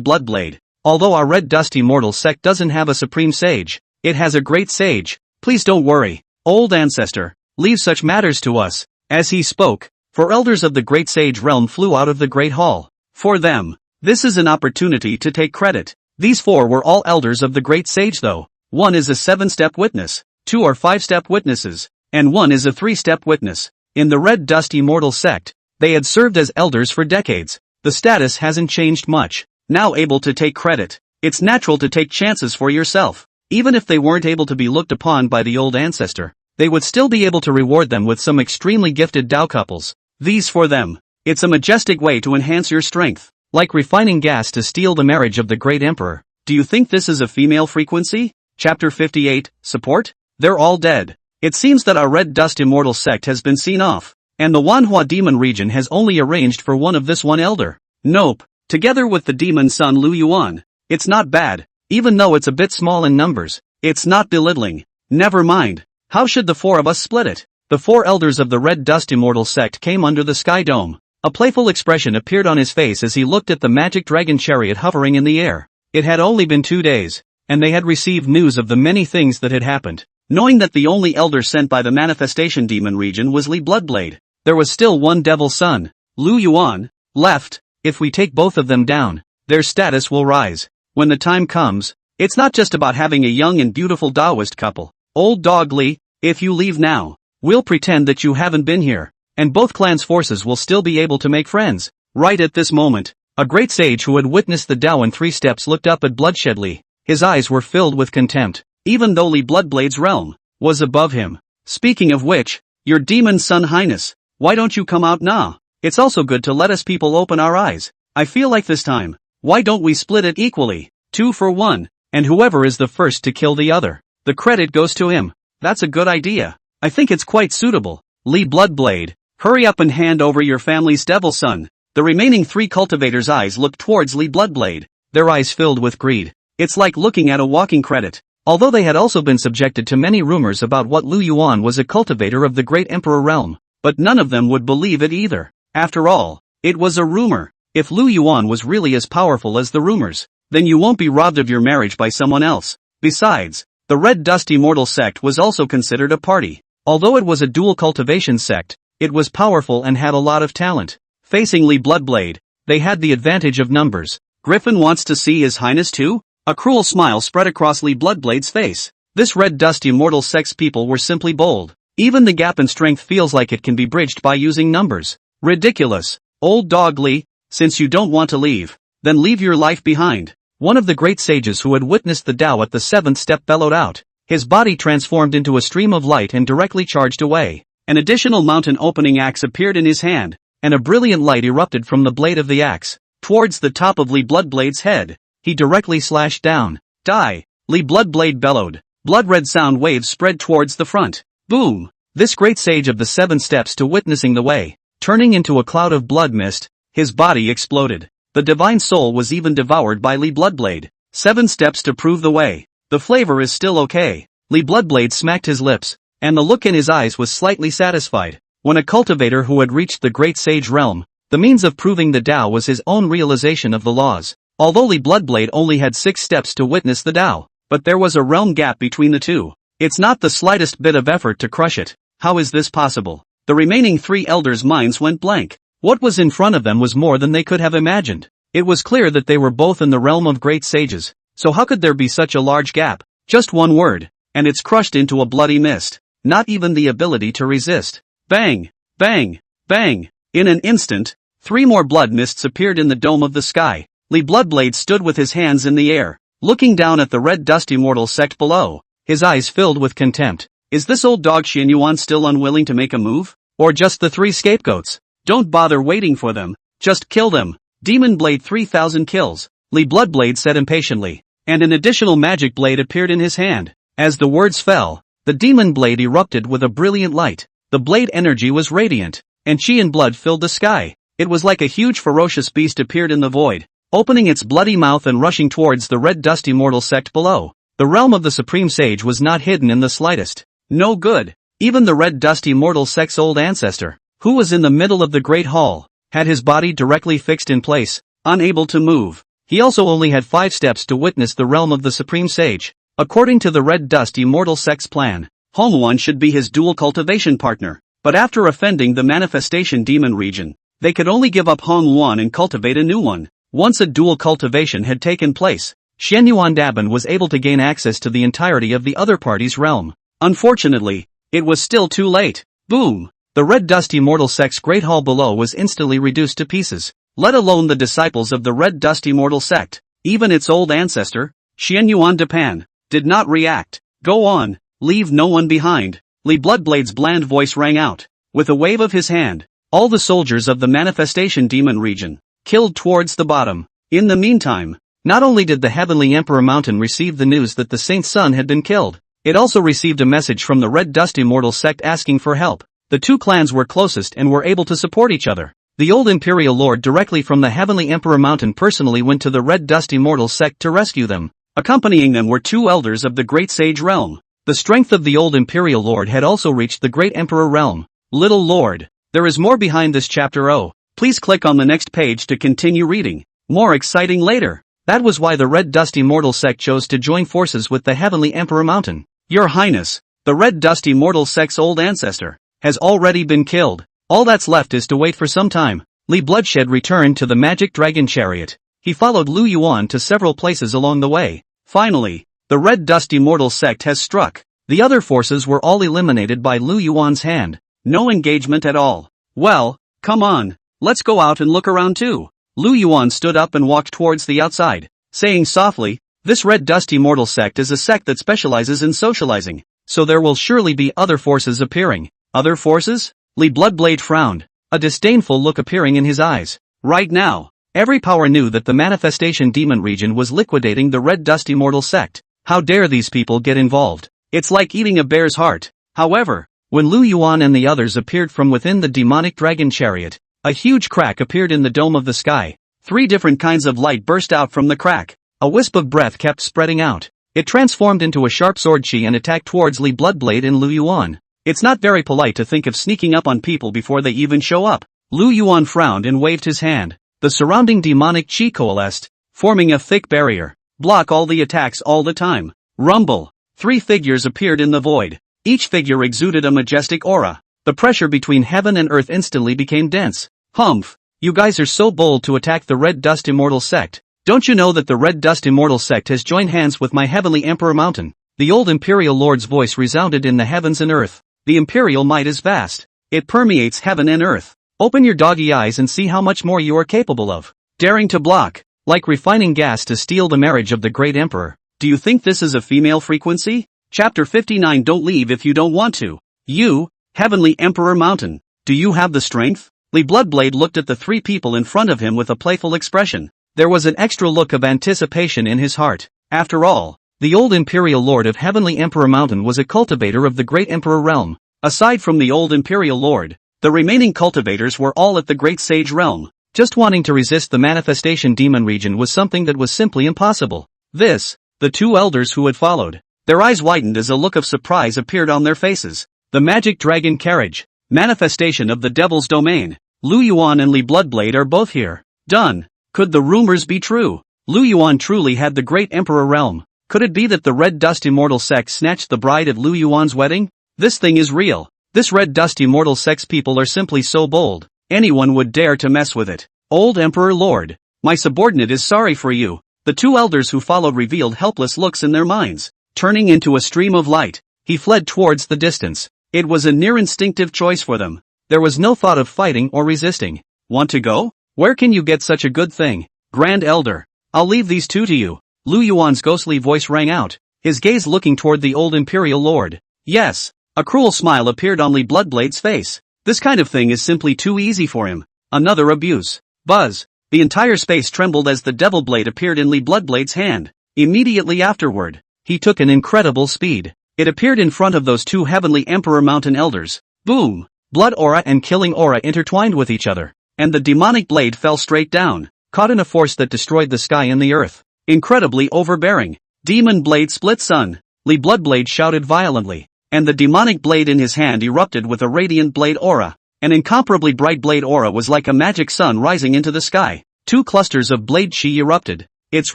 Bloodblade. Although our Red Dust Immortal Sect doesn't have a supreme sage, it has a great sage. Please don't worry, old ancestor, leave such matters to us. As he spoke, 4 elders of the Great Sage Realm flew out of the Great Hall. For them, this is an opportunity to take credit. These 4 were all elders of the Great Sage though. 1 is a 7-step witness, 2 are 5-step witnesses, and 1 is a 3-step witness. In the Red Dust Immortal Sect, they had served as elders for decades. The status hasn't changed much. Now able to take credit, it's natural to take chances for yourself. Even if they weren't able to be looked upon by the old ancestor, they would still be able to reward them with some extremely gifted Dao couples. These for them. It's a majestic way to enhance your strength. Like refining gas to steal the marriage of the great emperor. Do you think this is a female frequency? Chapter 58, Support? They're all dead. It seems that our Red Dust Immortal sect has been seen off, and the Manhwa demon region has only arranged for one of this one elder. Nope. Together with the demon son Lu Yuan. It's not bad, even though it's a bit small in numbers. It's not belittling. Never mind. How should the four of us split it? The four elders of the Red Dust Immortal sect came under the sky dome. A playful expression appeared on his face as he looked at the magic dragon chariot hovering in the air. It had only been 2 days, and they had received news of the many things that had happened. Knowing that the only elder sent by the manifestation demon region was Li Bloodblade, there was still one devil son, Lu Yuan, left. If we take both of them down, their status will rise. When the time comes, it's not just about having a young and beautiful Taoist couple. Old dog Li, if you leave now, we'll pretend that you haven't been here, and both clans' forces will still be able to make friends. Right at this moment, a great sage who had witnessed the Tao in 3 steps looked up at Bloodshed Li. His eyes were filled with contempt, even though Li Bloodblade's realm was above him. Speaking of which, your demon son highness, why don't you come out now? It's also good to let us people open our eyes. I feel like this time, why don't we split it equally? 2 for 1, and whoever is the first to kill the other, the credit goes to him. That's a good idea. I think it's quite suitable. Li Bloodblade, hurry up and hand over your family's devil son. The remaining 3 cultivators' eyes looked towards Li Bloodblade, their eyes filled with greed. It's like looking at a walking credit. Although they had also been subjected to many rumors about what Lu Yuan was a cultivator of the great emperor realm, but none of them would believe it either. After all, it was a rumor. If Lu Yuan was really as powerful as the rumors, then you won't be robbed of your marriage by someone else. Besides, the Red Dust Immortal sect was also considered a party. Although it was a dual cultivation sect, it was powerful and had a lot of talent. Facing Li Bloodblade, they had the advantage of numbers. Griffin wants to see his highness too? A cruel smile spread across Li Bloodblade's face. This Red Dust Immortal sect's people were simply bold. Even the gap in strength feels like it can be bridged by using numbers. Ridiculous. Old dog Li, since you don't want to leave, then leave your life behind. One of the great sages who had witnessed the Tao at the 7th step bellowed out. His body transformed into a stream of light and directly charged away. An additional mountain opening axe appeared in his hand, and a brilliant light erupted from the blade of the axe. Towards the top of Li Bloodblade's head, he directly slashed down. Die! Li Bloodblade bellowed. Blood-red sound waves spread towards the front. Boom! This great sage of the 7 steps to witnessing the way, turning into a cloud of blood mist, his body exploded. The divine soul was even devoured by Li Bloodblade. 7 steps to prove the way. The flavor is still okay. Li Bloodblade smacked his lips, and the look in his eyes was slightly satisfied. When a cultivator who had reached the great sage realm, the means of proving the Tao was his own realization of the laws. Although Li Bloodblade only had 6 steps to witness the Tao, but there was a realm gap between the two. It's not the slightest bit of effort to crush it. How is this possible? The remaining 3 elders' minds went blank. What was in front of them was more than they could have imagined. It was clear that they were both in the realm of great sages. So how could there be such a large gap? Just one word, and it's crushed into a bloody mist. Not even the ability to resist. Bang! Bang! Bang! In an instant, 3 more blood mists appeared in the dome of the sky. Li Bloodblade stood with his hands in the air, looking down at the Red Dust Immortal sect below, his eyes filled with contempt. Is this old dog Yuan still unwilling to make a move? Or just the 3 scapegoats? Don't bother waiting for them, just kill them. Demon Blade 3000 kills, Li Bloodblade said impatiently, and an additional magic blade appeared in his hand. As the words fell, the demon blade erupted with a brilliant light. The blade energy was radiant, and chi and blood filled the sky. It was like a huge ferocious beast appeared in the void, opening its bloody mouth and rushing towards the Red Dust Immortal sect below. The realm of the Supreme Sage was not hidden in the slightest. No good. Even the Red Dust Immortal sect's old ancestor, who was in the middle of the Great Hall, had his body directly fixed in place, unable to move. He also only had 5 steps to witness the realm of the Supreme Sage. According to the Red Dust Immortal sect's plan, Hongwon should be his dual cultivation partner, but after offending the manifestation demon region, they could only give up Hongwon and cultivate a new one. Once a dual cultivation had taken place, Shenyuan Daban was able to gain access to the entirety of the other party's realm. Unfortunately, it was still too late. Boom! The Red Dust Immortal sect's great hall below was instantly reduced to pieces, let alone the disciples of the Red Dust Immortal sect. Even its old ancestor, Shenyuan Dapan, did not react. Go on, leave no one behind. Li Bloodblade's bland voice rang out. With a wave of his hand, all the soldiers of the manifestation demon region, killed towards the bottom. In the meantime, not only did the Heavenly Emperor Mountain receive the news that the Saint's son had been killed, it also received a message from the Red Dust Immortal Sect asking for help. The two clans were closest and were able to support each other. The old Imperial Lord directly from the Heavenly Emperor Mountain personally went to the Red Dust Immortal Sect to rescue them. Accompanying them were two elders of the Great Sage Realm. The strength of the old Imperial Lord had also reached the Great Emperor Realm. Little Lord, there is more behind this chapter. Oh, please click on the next page to continue reading. More exciting later. That was why the Red Dust Immortal Sect chose to join forces with the Heavenly Emperor Mountain. Your Highness, the Red Dust Immortal Sect's old ancestor has already been killed. All that's left is to wait for some time. Li Bloodshed returned to the magic dragon chariot. He followed Lu Yuan to several places along the way. Finally, the Red Dust Immortal Sect has struck. The other forces were all eliminated by Lu Yuan's hand. No engagement at all. Well, come on, let's go out and look around too. Lu Yuan stood up and walked towards the outside, saying softly, this Red Dust Immortal Sect is a sect that specializes in socializing, so there will surely be other forces appearing. Other forces? Li Bloodblade frowned, a disdainful look appearing in his eyes. Right now, every power knew that the manifestation demon region was liquidating the Red Dust Immortal Sect. How dare these people get involved? It's like eating a bear's heart. However, when Lu Yuan and the others appeared from within the demonic dragon chariot, a huge crack appeared in the dome of the sky. 3 different kinds of light burst out from the crack. A wisp of breath kept spreading out. It transformed into a sharp sword chi and attacked towards Li Bloodblade and Lu Yuan. It's not very polite to think of sneaking up on people before they even show up. Lu Yuan frowned and waved his hand. The surrounding demonic chi coalesced, forming a thick barrier. Block all the attacks all the time. Rumble. 3 figures appeared in the void. Each figure exuded a majestic aura. The pressure between heaven and earth instantly became dense. Humph, you guys are so bold to attack the Red Dust Immortal Sect. Don't you know that the Red Dust Immortal Sect has joined hands with my Heavenly Emperor Mountain? The old Imperial Lord's voice resounded in the heavens and earth. The Imperial might is vast. It permeates heaven and earth. Open your doggy eyes and see how much more you are capable of. Daring to block, like refining gas to steal the marriage of the Great Emperor. Do you think this is a female frequency? Chapter 59. Don't leave if you don't want to. You, Heavenly Emperor Mountain, do you have the strength? Li Bloodblade looked at the 3 people in front of him with a playful expression. There was an extra look of anticipation in his heart. After all, the old Imperial Lord of Heavenly Emperor Mountain was a cultivator of the Great Emperor Realm. Aside from the old Imperial Lord, the remaining cultivators were all at the Great Sage Realm. Just wanting to resist the manifestation demon region was something that was simply impossible. The 2 elders who had followed, their eyes widened as a look of surprise appeared on their faces. The magic dragon carriage, manifestation of the devil's domain. Lu Yuan and Li Bloodblade are both here. Done. Could the rumors be true? Lu Yuan truly had the Great Emperor Realm. Could it be that the Red Dust Immortal Sect snatched the bride at Lu Yuan's wedding? This thing is real. This Red Dust Immortal Sect's people are simply so bold. Anyone would dare to mess with it. Old Emperor Lord, my subordinate is sorry for you. The 2 elders who followed revealed helpless looks in their minds. Turning into a stream of light, he fled towards the distance. It was a near instinctive choice for them. There was no thought of fighting or resisting. Want to go? Where can you get such a good thing? Grand Elder, I'll leave these 2 to you. Lu Yuan's ghostly voice rang out, his gaze looking toward the old Imperial Lord. Yes. A cruel smile appeared on Li Bloodblade's face. This kind of thing is simply too easy for him. Another abuse. Buzz. The entire space trembled as the Devil Blade appeared in Li Bloodblade's hand. Immediately afterward, he took an incredible speed. It appeared in front of those 2 Heavenly Emperor Mountain elders. Boom! Blood aura and killing aura intertwined with each other, and the demonic blade fell straight down, caught in a force that destroyed the sky and the earth. Incredibly overbearing. Demon blade split sun. Li Bloodblade shouted violently, and the demonic blade in his hand erupted with a radiant blade aura. An incomparably bright blade aura was like a magic sun rising into the sky. 2 clusters of blade chi erupted. It's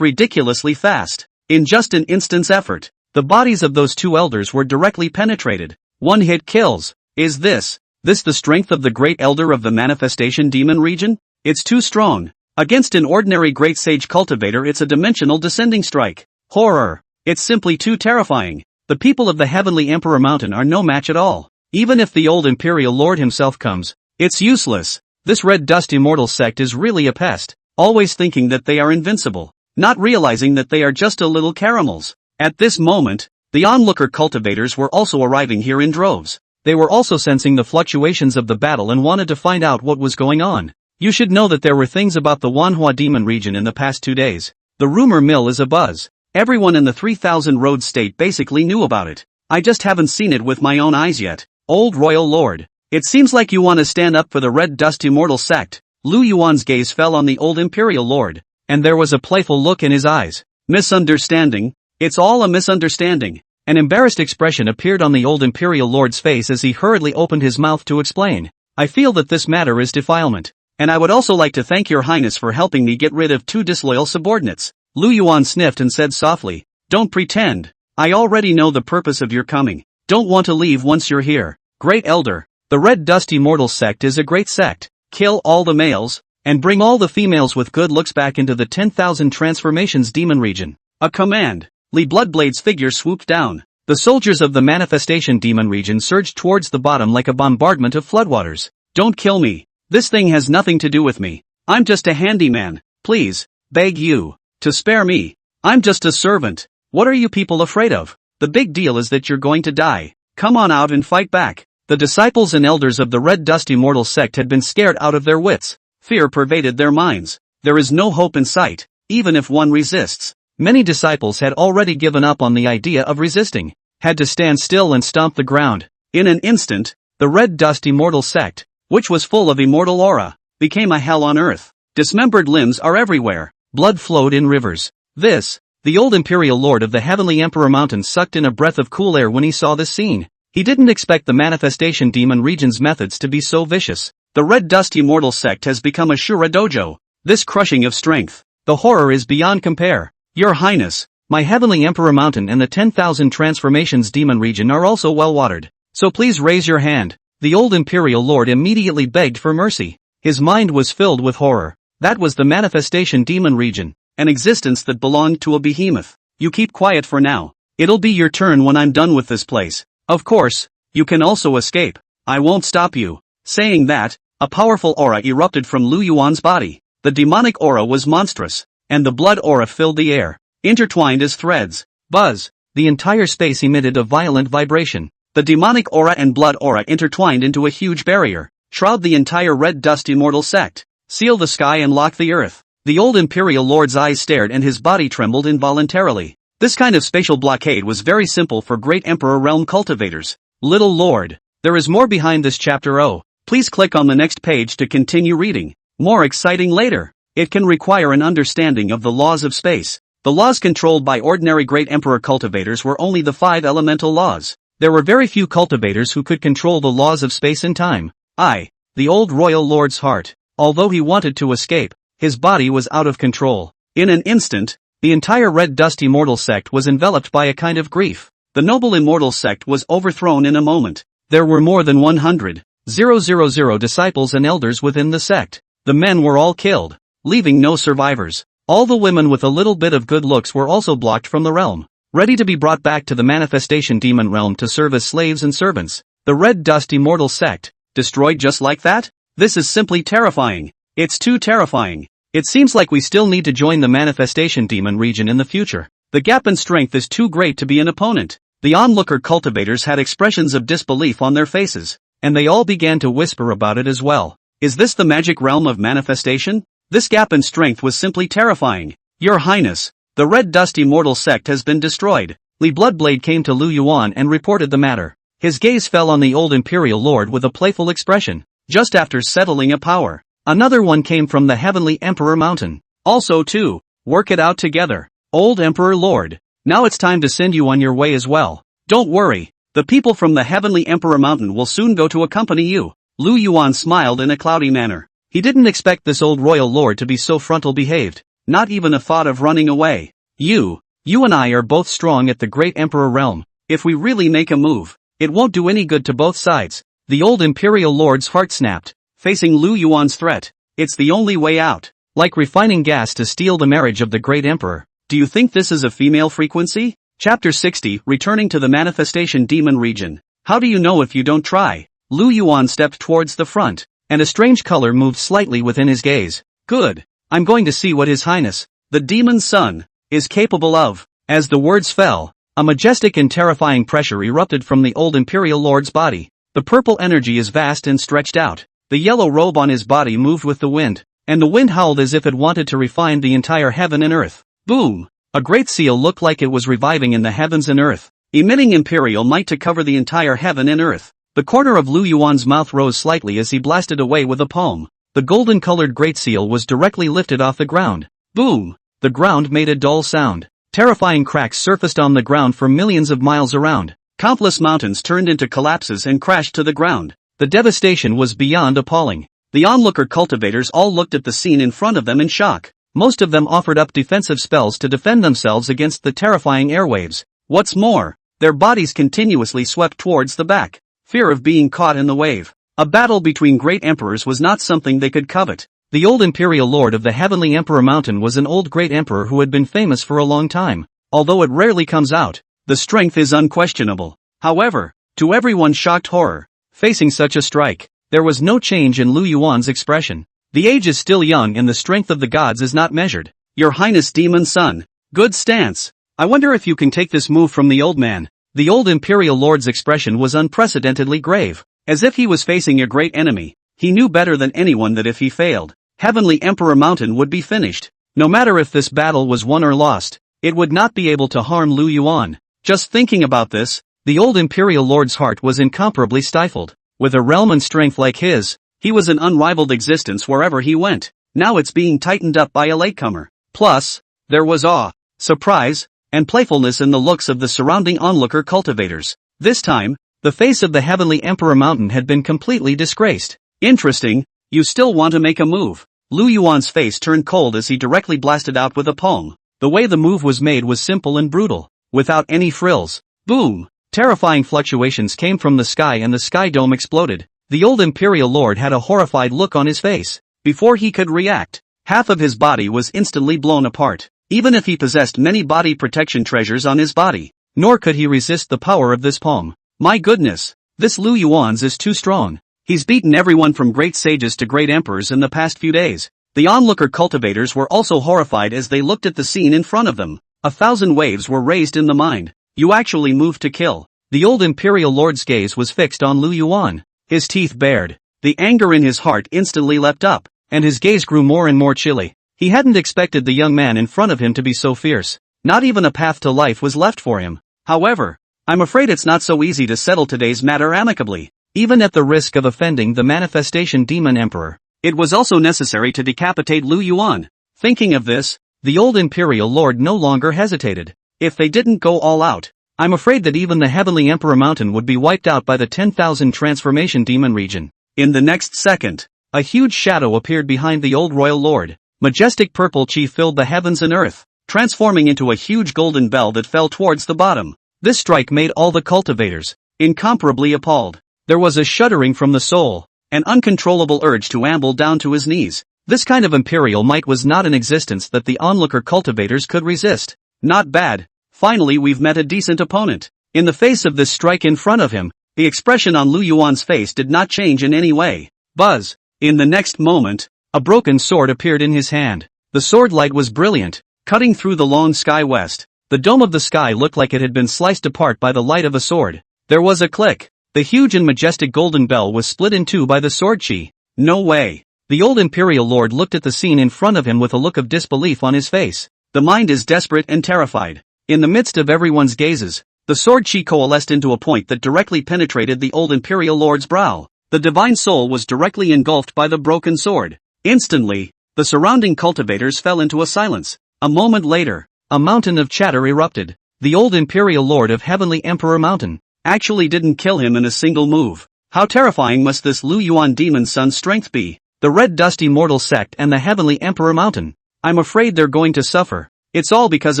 ridiculously fast. In just an instant's effort, the bodies of those 2 elders were directly penetrated. 1-hit kills. Is this the strength of the great elder of the manifestation demon region? It's too strong. Against an ordinary great sage cultivator it's a dimensional descending strike. Horror. It's simply too terrifying. The people of the Heavenly Emperor Mountain are no match at all. Even if the old Imperial Lord himself comes, it's useless. This Red Dust Immortal Sect is really a pest, always thinking that they are invincible, not realizing that they are just a little caramels. At this moment, the onlooker cultivators were also arriving here in droves. They were also sensing the fluctuations of the battle and wanted to find out what was going on. You should know that there were things about the Manhwa demon region in the past 2 days. The rumor mill is abuzz. Everyone in the 3000 Road state basically knew about it. I just haven't seen it with my own eyes yet. Old Royal Lord. It seems like you want to stand up for the Red Dust Immortal Sect. Lu Yuan's gaze fell on the old Imperial Lord, and there was a playful look in his eyes. Misunderstanding? It's all a misunderstanding. An embarrassed expression appeared on the old Imperial Lord's face as he hurriedly opened his mouth to explain. I feel that this matter is defilement, and I would also like to thank your highness for helping me get rid of 2 disloyal subordinates. Lu Yuan sniffed and said softly, don't pretend. I already know the purpose of your coming. Don't want to leave once you're here. Great Elder, the Red Dust Immortal Sect is a great sect. Kill all the males, and bring all the females with good looks back into the 10,000 transformations demon region. A command. Li Bloodblade's figure swooped down. The soldiers of the manifestation demon region surged towards the bottom like a bombardment of floodwaters. Don't kill me. This thing has nothing to do with me. I'm just a handyman. Please, beg you, to spare me. I'm just a servant. What are you people afraid of? The big deal is that you're going to die. Come on out and fight back. The disciples and elders of the Red Dust Immortal Sect had been scared out of their wits. Fear pervaded their minds. There is no hope in sight, even if one resists. Many disciples had already given up on the idea of resisting, had to stand still and stomp the ground. In an instant, the Red Dust Immortal Sect, which was full of immortal aura, became a hell on earth. Dismembered limbs are everywhere. Blood flowed in rivers. The old Imperial Lord of the Heavenly Emperor Mountain sucked in a breath of cool air when he saw this scene. He didn't expect the manifestation demon region's methods to be so vicious. The Red Dust Immortal Sect has become a Shura dojo. This crushing of strength. The horror is beyond compare. Your Highness, my Heavenly Emperor Mountain and the 10,000 transformations demon region are also well watered. So please raise your hand. The old Imperial Lord immediately begged for mercy. His mind was filled with horror. That was the manifestation demon region, an existence that belonged to a behemoth. You keep quiet for now. It'll be your turn when I'm done with this place. Of course, you can also escape. I won't stop you. Saying that, a powerful aura erupted from Lu Yuan's body. The demonic aura was monstrous, and the blood aura filled the air, intertwined as threads. Buzz! The entire space emitted a violent vibration. The demonic aura and blood aura intertwined into a huge barrier, shroud the entire Red Dust Immortal Sect, seal the sky and lock the earth. The old Imperial Lord's eyes stared and his body trembled involuntarily. This kind of spatial blockade was very simple for Great Emperor Realm cultivators. Little Lord, there is more behind this chapter. Please click on the next page to continue reading. More exciting later. It can require an understanding of the laws of space. The laws controlled by ordinary Great Emperor cultivators were only the 5 elemental laws. There were very few cultivators who could control the laws of space and time. The old Royal Lord's heart. Although he wanted to escape, his body was out of control. In an instant, the entire Red Dust Immortal Sect was enveloped by a kind of grief. The noble Immortal Sect was overthrown in a moment. There were more than 100,000 disciples and elders within the sect. The men were all killed, leaving no survivors. All the women with a little bit of good looks were also blocked from the realm, ready to be brought back to the manifestation demon realm to serve as slaves and servants. The Red Dust Immortal Sect, destroyed just like that? This is simply terrifying. It's too terrifying. It seems like we still need to join the manifestation demon region in the future. The gap in strength is too great to be an opponent. The onlooker cultivators had expressions of disbelief on their faces, and they all began to whisper about it as well. Is this the magic realm of manifestation? This gap in strength was simply terrifying. Your Highness, the Red Dust Immortal Sect has been destroyed. Li Bloodblade came to Lu Yuan and reported the matter. His gaze fell on the old Imperial Lord with a playful expression. Just after settling a power, another one came from the Heavenly Emperor Mountain. Also too, work it out together. Old Emperor Lord, now it's time to send you on your way as well. Don't worry, the people from the Heavenly Emperor Mountain will soon go to accompany you. Lu Yuan smiled in a cloudy manner. He didn't expect this old royal lord to be so frontal behaved. Not even a thought of running away. You and I are both strong at the Great Emperor realm. If we really make a move, it won't do any good to both sides. The old Imperial Lord's heart snapped, facing Lu Yuan's threat. It's the only way out. Like refining gas to steal the marriage of the Great Emperor. Do you think this is a female frequency? Chapter 60, Returning to the Manifestation Demon Region. How do you know if you don't try? Lu Yuan stepped towards the front, and a strange color moved slightly within his gaze. Good. I'm going to see what His Highness, the Demon Son, is capable of. As the words fell, a majestic and terrifying pressure erupted from the old Imperial Lord's body. The purple energy is vast and stretched out. The yellow robe on his body moved with the wind, and the wind howled as if it wanted to refine the entire heaven and earth. Boom! A great seal looked like it was reviving in the heavens and earth, emitting imperial might to cover the entire heaven and earth. The corner of Lu Yuan's mouth rose slightly as he blasted away with a palm. The golden-colored great seal was directly lifted off the ground. Boom! The ground made a dull sound. Terrifying cracks surfaced on the ground for millions of miles around. Countless mountains turned into collapses and crashed to the ground. The devastation was beyond appalling. The onlooker cultivators all looked at the scene in front of them in shock. Most of them offered up defensive spells to defend themselves against the terrifying airwaves. What's more, their bodies continuously swept towards the back. Fear of being caught in the wave. A battle between great emperors was not something they could covet. The old imperial lord of the Heavenly Emperor Mountain was an old great emperor who had been famous for a long time. Although it rarely comes out, the strength is unquestionable. However, to everyone's shocked horror, facing such a strike, there was no change in Lu Yuan's expression. The age is still young and the strength of the gods is not measured. Your Highness Demon Son. Good stance. I wonder if you can take this move from the old man. The old imperial lord's expression was unprecedentedly grave, as if he was facing a great enemy. He knew better than anyone that if he failed, Heavenly Emperor Mountain would be finished. No matter if this battle was won or lost, it would not be able to harm Lu Yuan. Just thinking about this, the old imperial lord's heart was incomparably stifled. With a realm and strength like his, he was an unrivaled existence wherever he went. Now it's being tightened up by a latecomer. Plus, there was awe, surprise, and playfulness in the looks of the surrounding onlooker cultivators. This time, the face of the Heavenly Emperor Mountain had been completely disgraced. Interesting, you still want to make a move. Lu Yuan's face turned cold as he directly blasted out with a palm. The way the move was made was simple and brutal, without any frills. Boom! Terrifying fluctuations came from the sky and the sky dome exploded. The old imperial lord had a horrified look on his face. Before he could react, half of his body was instantly blown apart. Even if he possessed many body protection treasures on his body, nor could he resist the power of this palm. My goodness, this Lu Yuan's is too strong. He's beaten everyone from great sages to great emperors in the past few days. The onlooker cultivators were also horrified as they looked at the scene in front of them. 1,000 waves were raised in the mind. You actually moved to kill. The old imperial lord's gaze was fixed on Lu Yuan. His teeth bared. The anger in his heart instantly leapt up, and his gaze grew more and more chilly. He hadn't expected the young man in front of him to be so fierce. Not even a path to life was left for him. However, I'm afraid it's not so easy to settle today's matter amicably. Even at the risk of offending the manifestation demon emperor, it was also necessary to decapitate Lu Yuan. Thinking of this, the old imperial lord no longer hesitated. If they didn't go all out, I'm afraid that even the Heavenly Emperor Mountain would be wiped out by the 10,000 transformation demon region. In the next second, a huge shadow appeared behind the old royal lord. Majestic purple chi filled the heavens and earth, transforming into a huge golden bell that fell towards the bottom. This strike made all the cultivators incomparably appalled. There was a shuddering from the soul, an uncontrollable urge to amble down to his knees. This kind of imperial might was not an existence that the onlooker cultivators could resist. Not bad. Finally we've met a decent opponent. In the face of this strike in front of him, the expression on Lu Yuan's face did not change in any way. Buzz. In the next moment, a broken sword appeared in his hand. The sword light was brilliant, cutting through the long sky west. The dome of the sky looked like it had been sliced apart by the light of a sword. There was a click. The huge and majestic golden bell was split in two by the sword chi. No way. The old imperial lord looked at the scene in front of him with a look of disbelief on his face. The mind is desperate and terrified. In the midst of everyone's gazes, the sword chi coalesced into a point that directly penetrated the old imperial lord's brow. The divine soul was directly engulfed by the broken sword. Instantly, the surrounding cultivators fell into a silence. A moment later, a mountain of chatter erupted. The old imperial lord of Heavenly Emperor Mountain actually didn't kill him in a single move. How terrifying must this Lu Yuan demon son's strength be? The red dusty mortal sect and the Heavenly Emperor Mountain. I'm afraid they're going to suffer. It's all because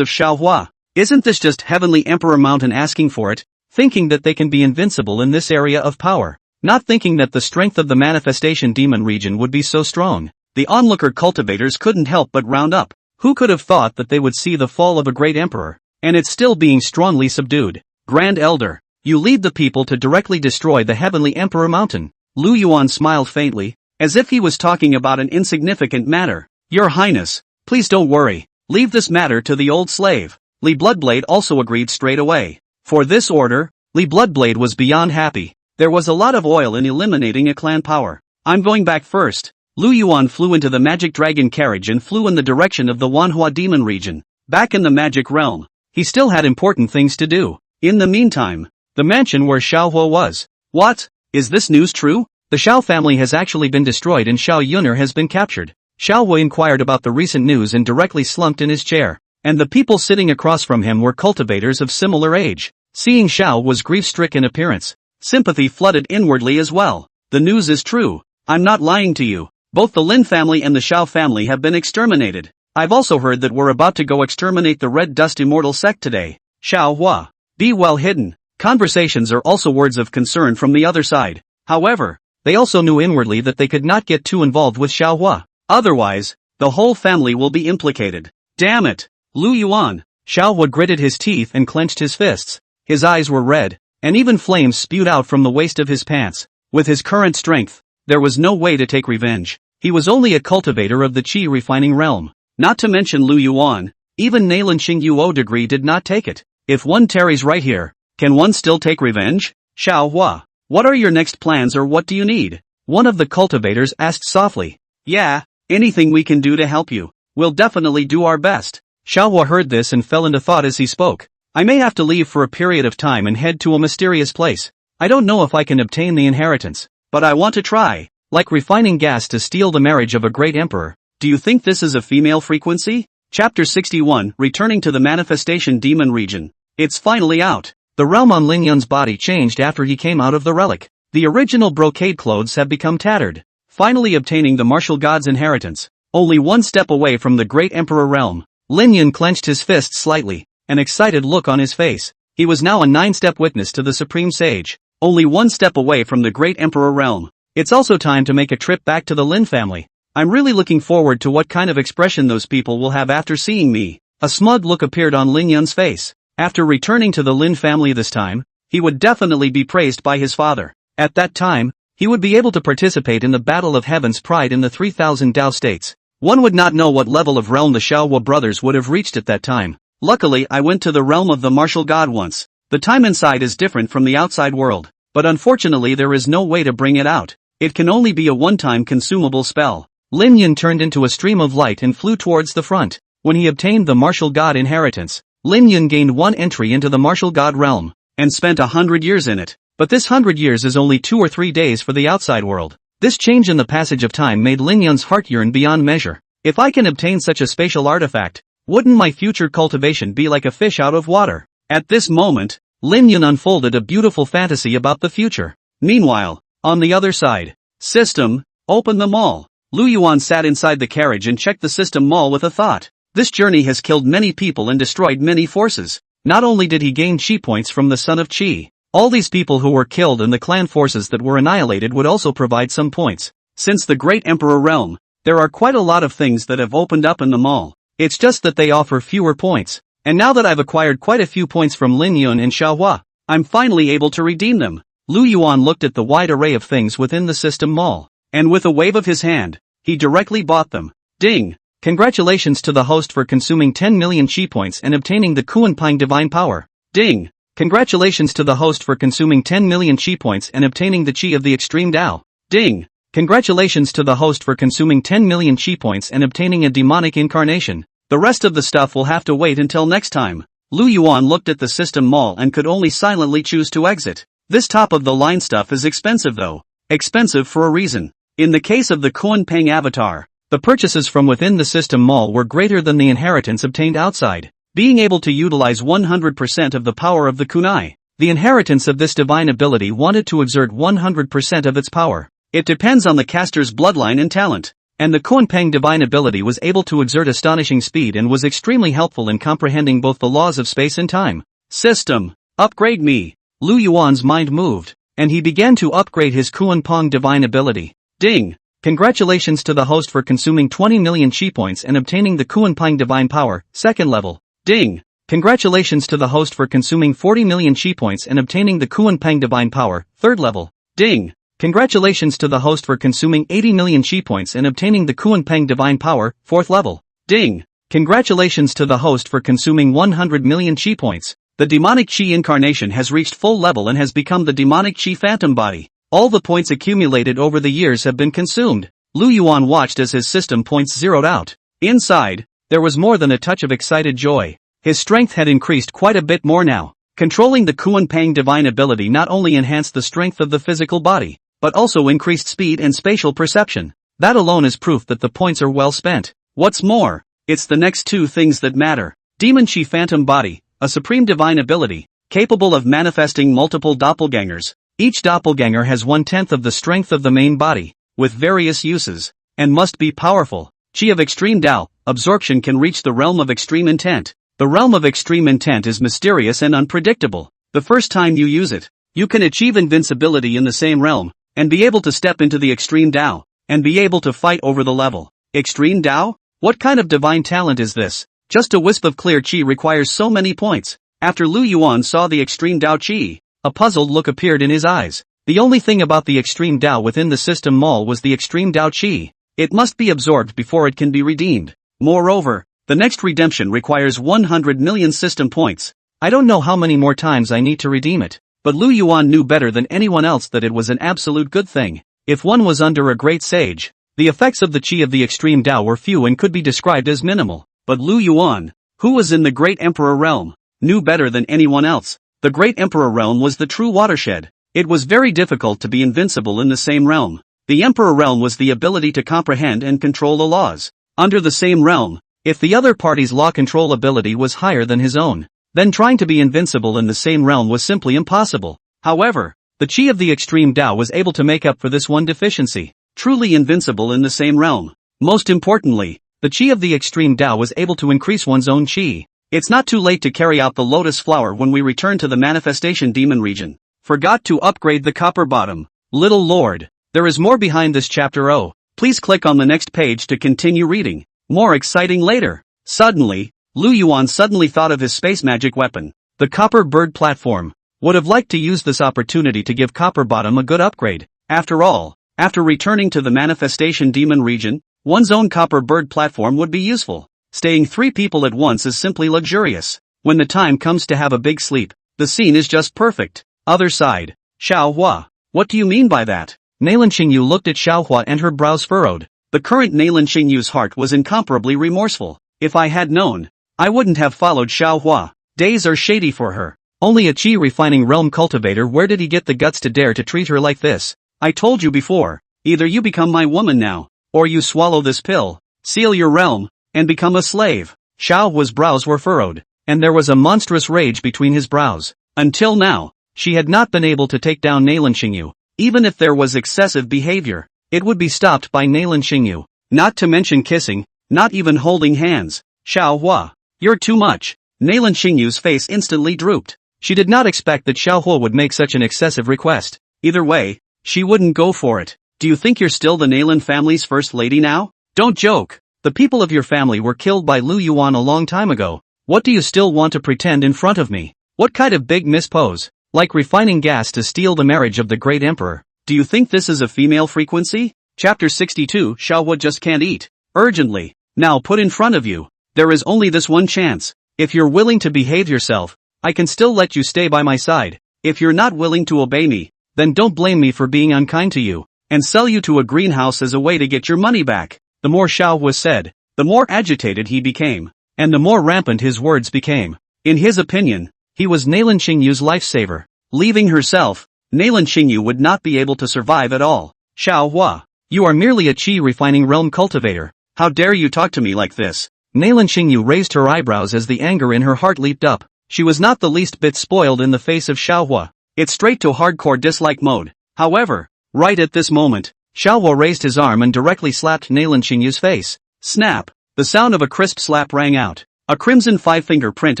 of Xiao Huo. Isn't this just Heavenly Emperor Mountain asking for it? Thinking that they can be invincible in this area of power. Not thinking that the strength of the manifestation demon region would be so strong. The onlooker cultivators couldn't help but round up. Who could have thought that they would see the fall of a great emperor, and it's still being strongly subdued? Grand Elder, you lead the people to directly destroy the Heavenly Emperor Mountain. Lu Yuan smiled faintly, as if he was talking about an insignificant matter. Your Highness, please don't worry. Leave this matter to the old slave. Li Bloodblade also agreed straight away. For this order, Li Bloodblade was beyond happy. There was a lot of oil in eliminating a clan power. I'm going back first. Lu Yuan flew into the magic dragon carriage and flew in the direction of the Manhwa demon region. Back in the magic realm, he still had important things to do. In the meantime, the mansion where Xiao Huo was. What? Is this news true? The Xiao family has actually been destroyed and Xiao Yuner has been captured. Xiao Huo inquired about the recent news and directly slumped in his chair. And the people sitting across from him were cultivators of similar age. Seeing Xiao was grief-stricken appearance. Sympathy flooded inwardly as well. The news is true. I'm not lying to you. Both the Lin family and the Xiao family have been exterminated. I've also heard that we're about to go exterminate the Red Dust Immortal sect today. Xiao Hua. Be well hidden. Conversations are also words of concern from the other side. However, they also knew inwardly that they could not get too involved with Xiao Hua. Otherwise, the whole family will be implicated. Damn it! Lu Yuan. Xiao Hua gritted his teeth and clenched his fists. His eyes were red, and even flames spewed out from the waist of his pants. With his current strength, there was no way to take revenge. He was only a cultivator of the qi refining realm. Not to mention Lu Yuan, even Nalan Xingyuo degree did not take it. If one tarries right here, can one still take revenge? Xiao Hua. What are your next plans or what do you need? One of the cultivators asked softly. Yeah, anything we can do to help you. We'll definitely do our best. Xiao Hua heard this and fell into thought as he spoke. I may have to leave for a period of time and head to a mysterious place. I don't know if I can obtain the inheritance, but I want to try. Like refining gas to steal the marriage of a great emperor. Do you think this is a female frequency? Chapter 61, Returning to the Manifestation Demon Region. It's finally out. The realm on Lin Yun's body changed after he came out of the relic. The original brocade clothes have become tattered. Finally obtaining the martial god's inheritance. Only one step away from the great emperor realm. Lin Yun clenched his fists slightly, an excited look on his face. He was now a 9-step witness to the supreme sage. Only one step away from the great emperor realm. It's also time to make a trip back to the Lin family. I'm really looking forward to what kind of expression those people will have after seeing me. A smug look appeared on Lin Yun's face. After returning to the Lin family this time, he would definitely be praised by his father. At that time, he would be able to participate in the Battle of Heaven's Pride in the 3000 Dao states. One would not know what level of realm the Xiaohua brothers would have reached at that time. Luckily I went to the realm of the martial god once. The time inside is different from the outside world, but unfortunately there is no way to bring it out. It can only be a one-time consumable spell. Lin Yun turned into a stream of light and flew towards the front. When he obtained the martial god inheritance, Lin Yun gained one entry into the martial god realm, and spent 100 years in it. But this 100 years is only 2 or 3 days for the outside world. This change in the passage of time made Lin Yun's heart yearn beyond measure. If I can obtain such a spatial artifact, wouldn't my future cultivation be like a fish out of water? At this moment, Lin Yun unfolded a beautiful fantasy about the future. Meanwhile, on the other side, system, open the mall. Lu Yuan sat inside the carriage and checked the system mall with a thought. This journey has killed many people and destroyed many forces. Not only did he gain chi points from the Son of Qi, all these people who were killed and the clan forces that were annihilated would also provide some points. Since the Great Emperor realm, there are quite a lot of things that have opened up in the mall. It's just that they offer fewer points. And now that I've acquired quite a few points from Lin Yun and Xiaohua, I'm finally able to redeem them. Lu Yuan looked at the wide array of things within the system mall, and with a wave of his hand, he directly bought them. Ding! Congratulations to the host for consuming 10 million chi points and obtaining the Kuanping divine power. Ding! Congratulations to the host for consuming 10 million chi points and obtaining the chi of the extreme Dao. Ding! Congratulations to the host for consuming 10 million chi points and obtaining a demonic incarnation. The rest of the stuff will have to wait until next time. Lu Yuan looked at the system mall and could only silently choose to exit. This top-of-the-line stuff is expensive though. Expensive for a reason. In the case of the Kuanping avatar, the purchases from within the system mall were greater than the inheritance obtained outside. Being able to utilize 100% of the power of the kunai. The inheritance of this divine ability wanted to exert 100% of its power. It depends on the caster's bloodline and talent. And the Kuanping divine ability was able to exert astonishing speed and was extremely helpful in comprehending both the laws of space and time. System, upgrade me. Lu Yuan's mind moved, and he began to upgrade his Kuanping divine ability. Ding! Congratulations to the host for consuming 20 million chi points and obtaining the Kuanping divine power, second level. Ding! Congratulations to the host for consuming 40 million chi points and obtaining the Kuanping divine power, third level. Ding! Congratulations to the host for consuming 80 million chi points and obtaining the Kuanping divine power, fourth level. Ding! Congratulations to the host for consuming 100 million chi points. The demonic chi incarnation has reached full level and has become the demonic chi phantom body. All the points accumulated over the years have been consumed. Lu Yuan watched as his system points zeroed out. Inside, there was more than a touch of excited joy. His strength had increased quite a bit more now. Controlling the Kuan-Pang divine ability not only enhanced the strength of the physical body, but also increased speed and spatial perception. That alone is proof that the points are well spent. What's more, it's the next two things that matter. Demon Chi Phantom Body, a supreme divine ability, capable of manifesting multiple doppelgangers. Each doppelganger has 1/10 of the strength of the main body, with various uses, and must be powerful. Chi of Extreme Tao, absorption can reach the realm of extreme intent. The realm of extreme intent is mysterious and unpredictable. The first time you use it, you can achieve invincibility in the same realm, and be able to step into the extreme Tao, and be able to fight over the level. Extreme Tao? What kind of divine talent is this? Just a wisp of clear chi requires so many points. After Lu Yuan saw the extreme Tao chi, a puzzled look appeared in his eyes. The only thing about the extreme Tao within the system mall was the extreme Tao chi. It must be absorbed before it can be redeemed. Moreover, the next redemption requires 100 million system points. I don't know how many more times I need to redeem it, but Lu Yuan knew better than anyone else that it was an absolute good thing. If one was under a great sage, the effects of the chi of the extreme Tao were few and could be described as minimal. But Lu Yuan, who was in the Great Emperor realm, knew better than anyone else. The Great Emperor realm was the true watershed. It was very difficult to be invincible in the same realm. The Emperor realm was the ability to comprehend and control the laws. Under the same realm, if the other party's law control ability was higher than his own, then trying to be invincible in the same realm was simply impossible. However, the chi of the extreme Tao was able to make up for this one deficiency. Truly invincible in the same realm. Most importantly, the chi of the extreme Tao was able to increase one's own chi. It's not too late to carry out the lotus flower when we return to the manifestation demon region. Forgot to upgrade the copper bottom. Little Lord, there is more behind this chapter. Oh, please click on the next page to continue reading. More exciting later. Suddenly, Lu Yuan suddenly thought of his space magic weapon, the copper bird platform. Would have liked to use this opportunity to give copper bottom a good upgrade. After all, after returning to the manifestation demon region, one's own copper bird platform would be useful. Staying 3 people at once is simply luxurious. When the time comes to have a big sleep, the scene is just perfect. Other side. Xiao Huo. What do you mean by that? Nalan Xingyu looked at Xiao Huo and her brows furrowed. The current Nalan Xingyu's heart was incomparably remorseful. If I had known, I wouldn't have followed Xiao Huo. Days are shady for her. Only a chi refining realm cultivator. Where did he get the guts to dare to treat her like this? I told you before, either you become my woman now, or you swallow this pill, seal your realm, and become a slave. Xiao Huo's brows were furrowed, and there was a monstrous rage between his brows. Until now, she had not been able to take down Nalan Xingyu. Even if there was excessive behavior, it would be stopped by Nalan Xingyu. Not to mention kissing, not even holding hands. Xiao Huo, you're too much. Nalan Xingyu's face instantly drooped. She did not expect that Xiao Huo would make such an excessive request. Either way, she wouldn't go for it. Do you think you're still the Nalan family's first lady now? Don't joke. The people of your family were killed by Lu Yuan a long time ago. What do you still want to pretend in front of me? What kind of big mispose? Like refining gas to steal the marriage of the great emperor. Do you think this is a female frequency? Chapter 62. Xiao Huo just can't eat. Urgently. Now put in front of you. There is only this one chance. If you're willing to behave yourself, I can still let you stay by my side. If you're not willing to obey me, then don't blame me for being unkind to you, and sell you to a greenhouse as a way to get your money back. The more Xiao Huo said, the more agitated he became, and the more rampant his words became. In his opinion, he was Nalan Xingyu's lifesaver. Leaving herself, Nalan Xingyu would not be able to survive at all. Xiao Huo, you are merely a chi refining realm cultivator. How dare you talk to me like this? Nalan Xingyu raised her eyebrows as the anger in her heart leaped up. She was not the least bit spoiled in the face of Xiao Huo. It's straight to hardcore dislike mode. However, right at this moment, Xiao Huo raised his arm and directly slapped Nalan Xingyu's face. Snap! The sound of a crisp slap rang out. A crimson 5-finger print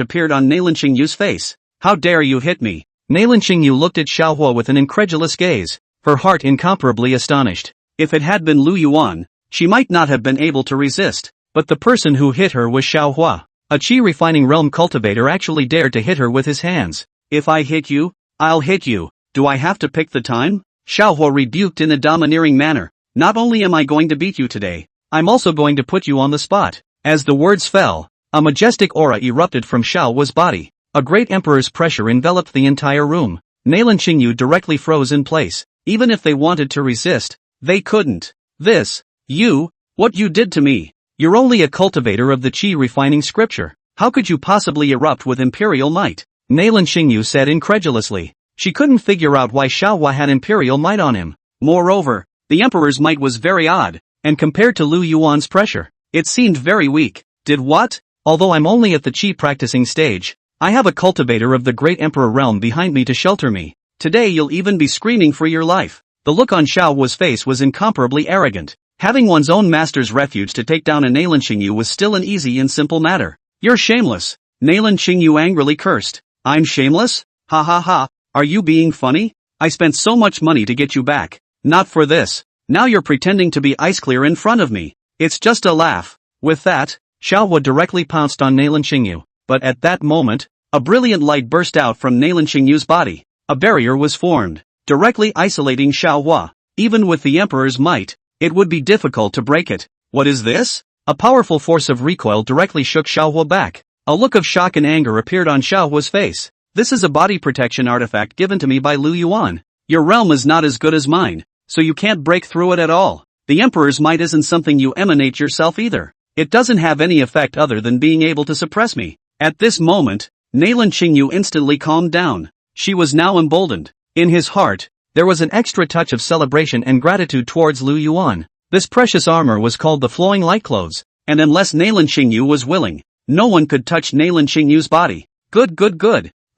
appeared on Nalan Xingyu's face. How dare you hit me? Nalan Xingyu looked at Xiao Huo with an incredulous gaze, her heart incomparably astonished. If it had been Lu Yuan, she might not have been able to resist, but the person who hit her was Xiao Huo. A chi refining realm cultivator actually dared to hit her with his hands. If I hit you, I'll hit you. Do I have to pick the time? Xiao Huo rebuked in a domineering manner. Not only am I going to beat you today, I'm also going to put you on the spot. As the words fell, a majestic aura erupted from Xiao Huo's body. A great emperor's pressure enveloped the entire room. Nalan Qingyu directly froze in place. Even if they wanted to resist, they couldn't. What you did to me. You're only a cultivator of the qi refining scripture. How could you possibly erupt with imperial might? Nalan Qingyu said incredulously. She couldn't figure out why Xiao Huo had imperial might on him. Moreover, the emperor's might was very odd, and compared to Lu Yuan's pressure, it seemed very weak. Did what? Although I'm only at the qi practicing stage, I have a cultivator of the great emperor realm behind me to shelter me. Today you'll even be screaming for your life. The look on Xiao Huo's face was incomparably arrogant. Having one's own master's refuge to take down a Nalan Qingyu was still an easy and simple matter. You're shameless. Nalan Qingyu angrily cursed. I'm shameless? Ha ha ha. Are you being funny? I spent so much money to get you back. Not for this. Now you're pretending to be ice clear in front of me. It's just a laugh. With that, Xiao Huo directly pounced on Nalan Qingyu. But at that moment, a brilliant light burst out from Nalan Qingyu's body. A barrier was formed, directly isolating Xiao Huo. Even with the emperor's might, it would be difficult to break it. What is this? A powerful force of recoil directly shook Xiao Huo back. A look of shock and anger appeared on Xiao Huo's face. This is a body protection artifact given to me by Lu Yuan. Your realm is not as good as mine, so you can't break through it at all. The emperor's might isn't something you emanate yourself either. It doesn't have any effect other than being able to suppress me. At this moment, Nalan Qingyu instantly calmed down. She was now emboldened. In his heart, there was an extra touch of celebration and gratitude towards Lu Yuan. This precious armor was called the Flowing Light Clothes, and unless Nalan Qingyu was willing, no one could touch Nalan Qingyu's body. Good.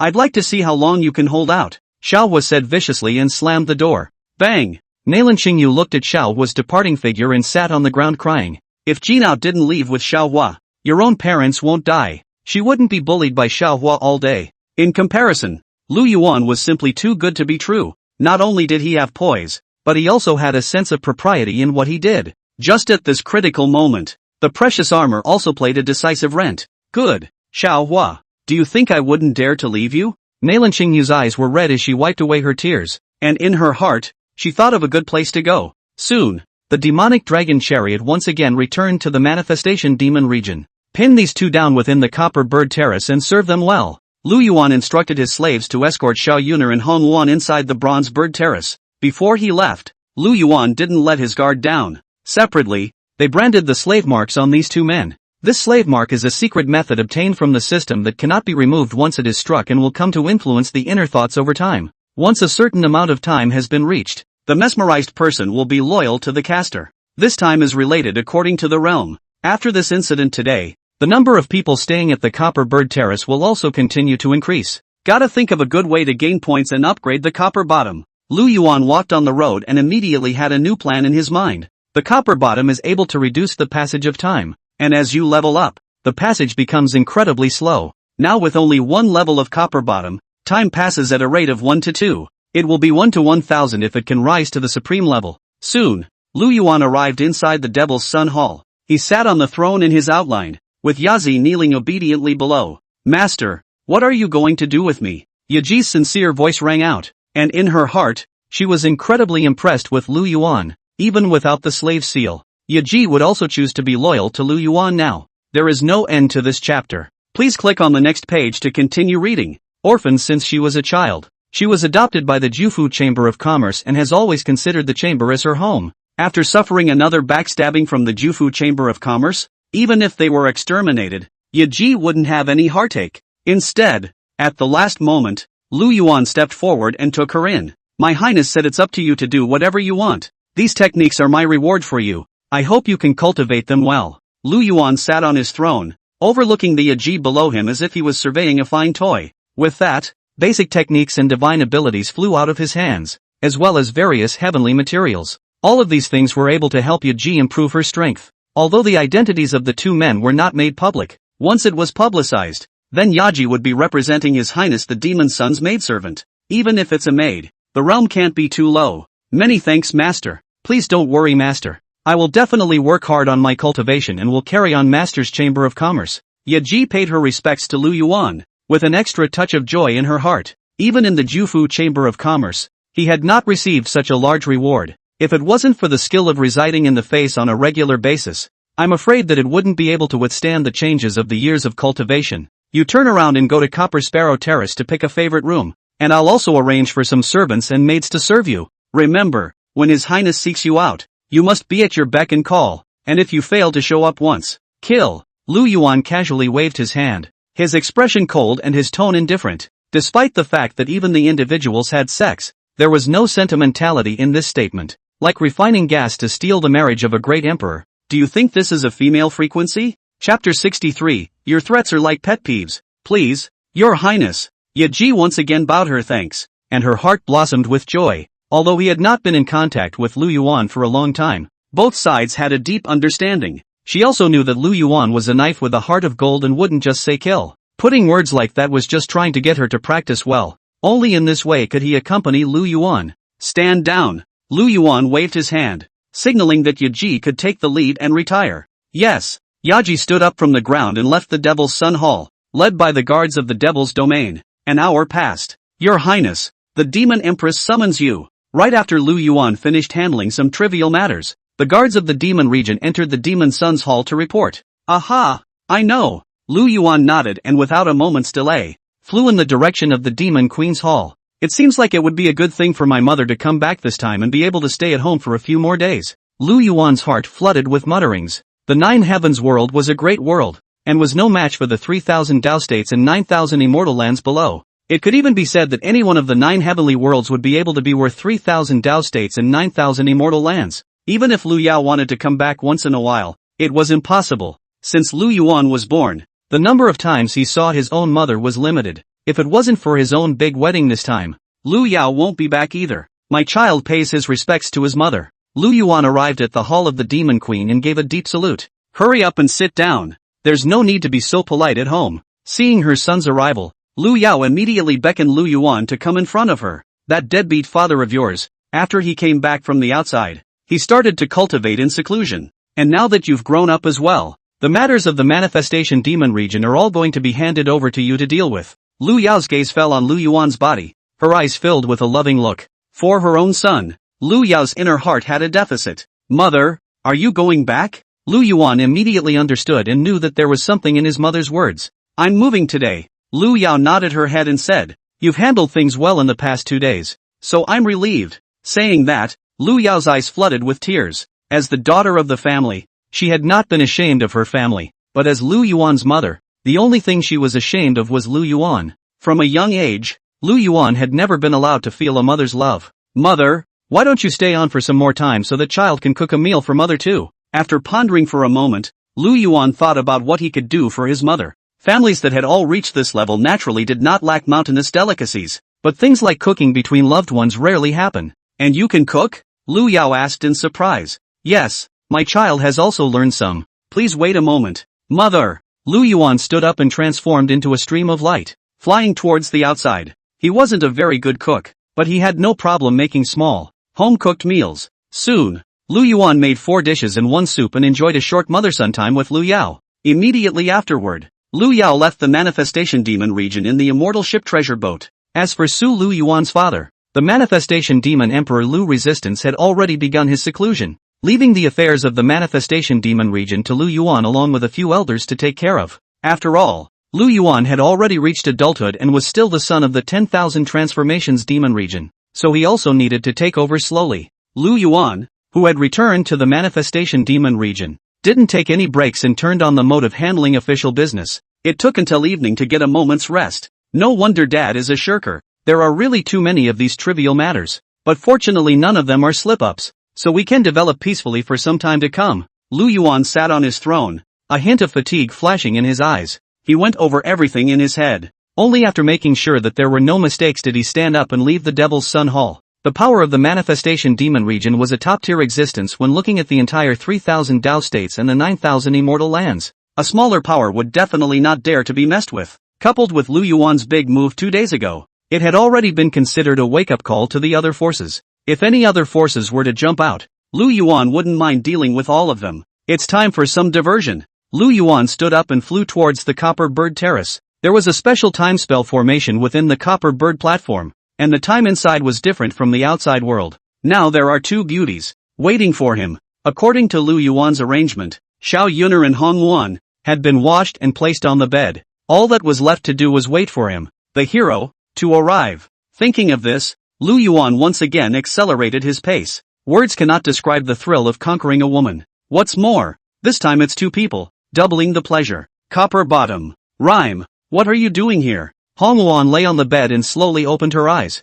I'd like to see how long you can hold out, Xiao Huo said viciously and slammed the door. Bang! Nalan Qingyu looked at Xiao Huo's departing figure and sat on the ground crying. If Jinao didn't leave with Xiao Huo, your own parents won't die. She wouldn't be bullied by Xiao Huo all day. In comparison, Lu Yuan was simply too good to be true. Not only did he have poise, but he also had a sense of propriety in what he did. Just at this critical moment, the precious armor also played a decisive rent. Good, Xiao Huo. Do you think I wouldn't dare to leave you? Nalan Qingyu's eyes were red as she wiped away her tears, and in her heart, she thought of a good place to go. Soon, the demonic dragon chariot once again returned to the manifestation demon region. Pin these two down within the copper bird terrace and serve them well. Lu Yuan instructed his slaves to escort Xiao Yuner and Hong Wan inside the bronze bird terrace. Before he left, Lu Yuan didn't let his guard down. Separately, they branded the slave marks on these two men. This slave mark is a secret method obtained from the system that cannot be removed once it is struck and will come to influence the inner thoughts over time. Once a certain amount of time has been reached, the mesmerized person will be loyal to the caster. This time is related according to the realm. After this incident today, the number of people staying at the Copper Bird Terrace will also continue to increase. Gotta think of a good way to gain points and upgrade the Copper Bottom. Lu Yuan walked on the road and immediately had a new plan in his mind. The Copper Bottom is able to reduce the passage of time, and as you level up, the passage becomes incredibly slow. Now with only one level of Copper Bottom, time passes at a rate of 1 to 2. It will be 1 to 1000 if it can rise to the supreme level. Soon, Lu Yuan arrived inside the Devil's Sun Hall. He sat on the throne in his outline, with Yaji kneeling obediently below. Master, what are you going to do with me? Yaji's sincere voice rang out, and in her heart, she was incredibly impressed with Lu Yuan. Even without the slave seal, Yaji would also choose to be loyal to Lu Yuan now. There is no end to this chapter. Please click on the next page to continue reading. Orphaned since she was a child, she was adopted by the Jufu Chamber of Commerce and has always considered the chamber as her home. After suffering another backstabbing from the Jufu Chamber of Commerce, even if they were exterminated, Yaji wouldn't have any heartache. Instead, at the last moment, Lu Yuan stepped forward and took her in. My Highness said it's up to you to do whatever you want. These techniques are my reward for you. I hope you can cultivate them well. Lu Yuan sat on his throne, overlooking the Yaji below him as if he was surveying a fine toy. With that, basic techniques and divine abilities flew out of his hands, as well as various heavenly materials. All of these things were able to help Yaji improve her strength. Although the identities of the two men were not made public, once it was publicized, then Yaji would be representing His Highness the Demon Sun's maidservant. Even if it's a maid, the realm can't be too low. Many thanks, Master. Please don't worry, Master. I will definitely work hard on my cultivation and will carry on Master's Chamber of Commerce. Yaji paid her respects to Lu Yuan, with an extra touch of joy in her heart. Even in the Jufu Chamber of Commerce, he had not received such a large reward. If it wasn't for the skill of residing in the face on a regular basis, I'm afraid that it wouldn't be able to withstand the changes of the years of cultivation. You turn around and go to Copper Sparrow Terrace to pick a favorite room, and I'll also arrange for some servants and maids to serve you. Remember, when His Highness seeks you out, you must be at your beck and call, and if you fail to show up once, kill." Lu Yuan casually waved his hand, his expression cold and his tone indifferent. Despite the fact that even the individuals had sex, there was no sentimentality in this statement, like refining gas to steal the marriage of a great emperor. Do you think this is a female frequency? Chapter 63, Your threats are like pet peeves. Please, Your Highness. Yaji once again bowed her thanks, and her heart blossomed with joy. Although he had not been in contact with Lu Yuan for a long time, both sides had a deep understanding. She also knew that Lu Yuan was a knife with a heart of gold and wouldn't just say kill. Putting words like that was just trying to get her to practice well. Only in this way could he accompany Lu Yuan. "Stand down." Lu Yuan waved his hand, signaling that Yaji could take the lead and retire. Yes. Yaji stood up from the ground and left the Devil's Sun Hall, led by the guards of the Devil's Domain. An hour passed. "Your Highness, the Demon Empress summons you." Right after Lu Yuan finished handling some trivial matters, the guards of the Demon region entered the Demon Sun's hall to report. "Aha! I know." Lu Yuan nodded and without a moment's delay, flew in the direction of the Demon Queen's hall. "It seems like it would be a good thing for my mother to come back this time and be able to stay at home for a few more days." Lu Yuan's heart flooded with mutterings. The Nine Heavens world was a great world, and was no match for the 3,000 Dao states and 9,000 immortal lands below. It could even be said that any one of the 9 heavenly worlds would be able to be worth 3,000 Dao states and 9,000 immortal lands. Even if Lu Yao wanted to come back once in a while, it was impossible. Since Lu Yuan was born, the number of times he saw his own mother was limited. If it wasn't for his own big wedding this time, Lu Yao won't be back either. My child pays his respects to his mother. Lu Yuan arrived at the hall of the Demon Queen and gave a deep salute. "Hurry up and sit down. There's no need to be so polite at home." Seeing her son's arrival, Lu Yao immediately beckoned Lu Yuan to come in front of her. "That deadbeat father of yours, after he came back from the outside, he started to cultivate in seclusion. And now that you've grown up as well, the matters of the Manifestation Demon region are all going to be handed over to you to deal with." Lu Yao's gaze fell on Lu Yuan's body, her eyes filled with a loving look. For her own son, Lu Yao's inner heart had a deficit. "Mother, are you going back?" Lu Yuan immediately understood and knew that there was something in his mother's words. "I'm moving today." Lu Yao nodded her head and said, "You've handled things well in the past 2 days, so I'm relieved." Saying that, Lu Yao's eyes flooded with tears. As the daughter of the family, she had not been ashamed of her family, but as Lu Yuan's mother, the only thing she was ashamed of was Lu Yuan. From a young age, Lu Yuan had never been allowed to feel a mother's love. "Mother, why don't you stay on for some more time so that child can cook a meal for mother too?" After pondering for a moment, Lu Yuan thought about what he could do for his mother. Families that had all reached this level naturally did not lack mountainous delicacies, but things like cooking between loved ones rarely happen. "And you can cook?" Lu Yao asked in surprise. "Yes, my child has also learned some. Please wait a moment." "Mother!" Lu Yuan stood up and transformed into a stream of light, flying towards the outside. He wasn't a very good cook, but he had no problem making small, home-cooked meals. Soon, Lu Yuan made 4 dishes and 1 soup and enjoyed a short mother-son time with Lu Yao. Immediately afterward, Lu Yao left the Manifestation Demon region in the immortal ship treasure boat. As for Su Lu Yuan's father, the Manifestation Demon Emperor Lu Resistance had already begun his seclusion, leaving the affairs of the Manifestation Demon region to Lu Yuan along with a few elders to take care of. After all, Lu Yuan had already reached adulthood and was still the son of the 10,000 Transformations Demon region, so he also needed to take over slowly. Lu Yuan, who had returned to the Manifestation Demon region, didn't take any breaks and turned on the mode of handling official business. It took until evening to get a moment's rest. No wonder Dad is a shirker. There are really too many of these trivial matters, but fortunately none of them are slip-ups, so we can develop peacefully for some time to come. Lu Yuan sat on his throne, a hint of fatigue flashing in his eyes. He went over everything in his head. Only after making sure that there were no mistakes did he stand up and leave the Devil's Sun Hall. The power of the Manifestation Demon region was a top-tier existence when looking at the entire 3,000 Dao states and the 9,000 immortal lands. A smaller power would definitely not dare to be messed with. Coupled with Lu Yuan's big move 2 days ago, it had already been considered a wake-up call to the other forces. If any other forces were to jump out, Lu Yuan wouldn't mind dealing with all of them. It's time for some diversion. Lu Yuan stood up and flew towards the Copper Bird Terrace. There was a special time spell formation within the Copper Bird platform, and the time inside was different from the outside world. Now there are 2 beauties waiting for him. According to Lu Yuan's arrangement, Xiao Yuner and Hong Wan had been washed and placed on the bed. All that was left to do was wait for him, the hero, to arrive. Thinking of this, Lu Yuan once again accelerated his pace. Words cannot describe the thrill of conquering a woman. What's more, this time it's two people, doubling the pleasure. Copper bottom. Rhyme. What are you doing here? Hong Yuan lay on the bed and slowly opened her eyes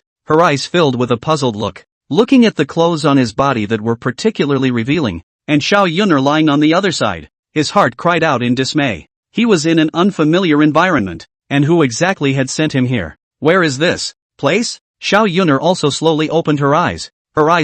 filled with a puzzled look. Looking at the clothes on his body that were particularly revealing, and Xiao Yuner lying on the other side, his heart cried out in dismay. He was in an unfamiliar environment, and who exactly had sent him here? Where is this place? Xiao Yuner also slowly opened her eyes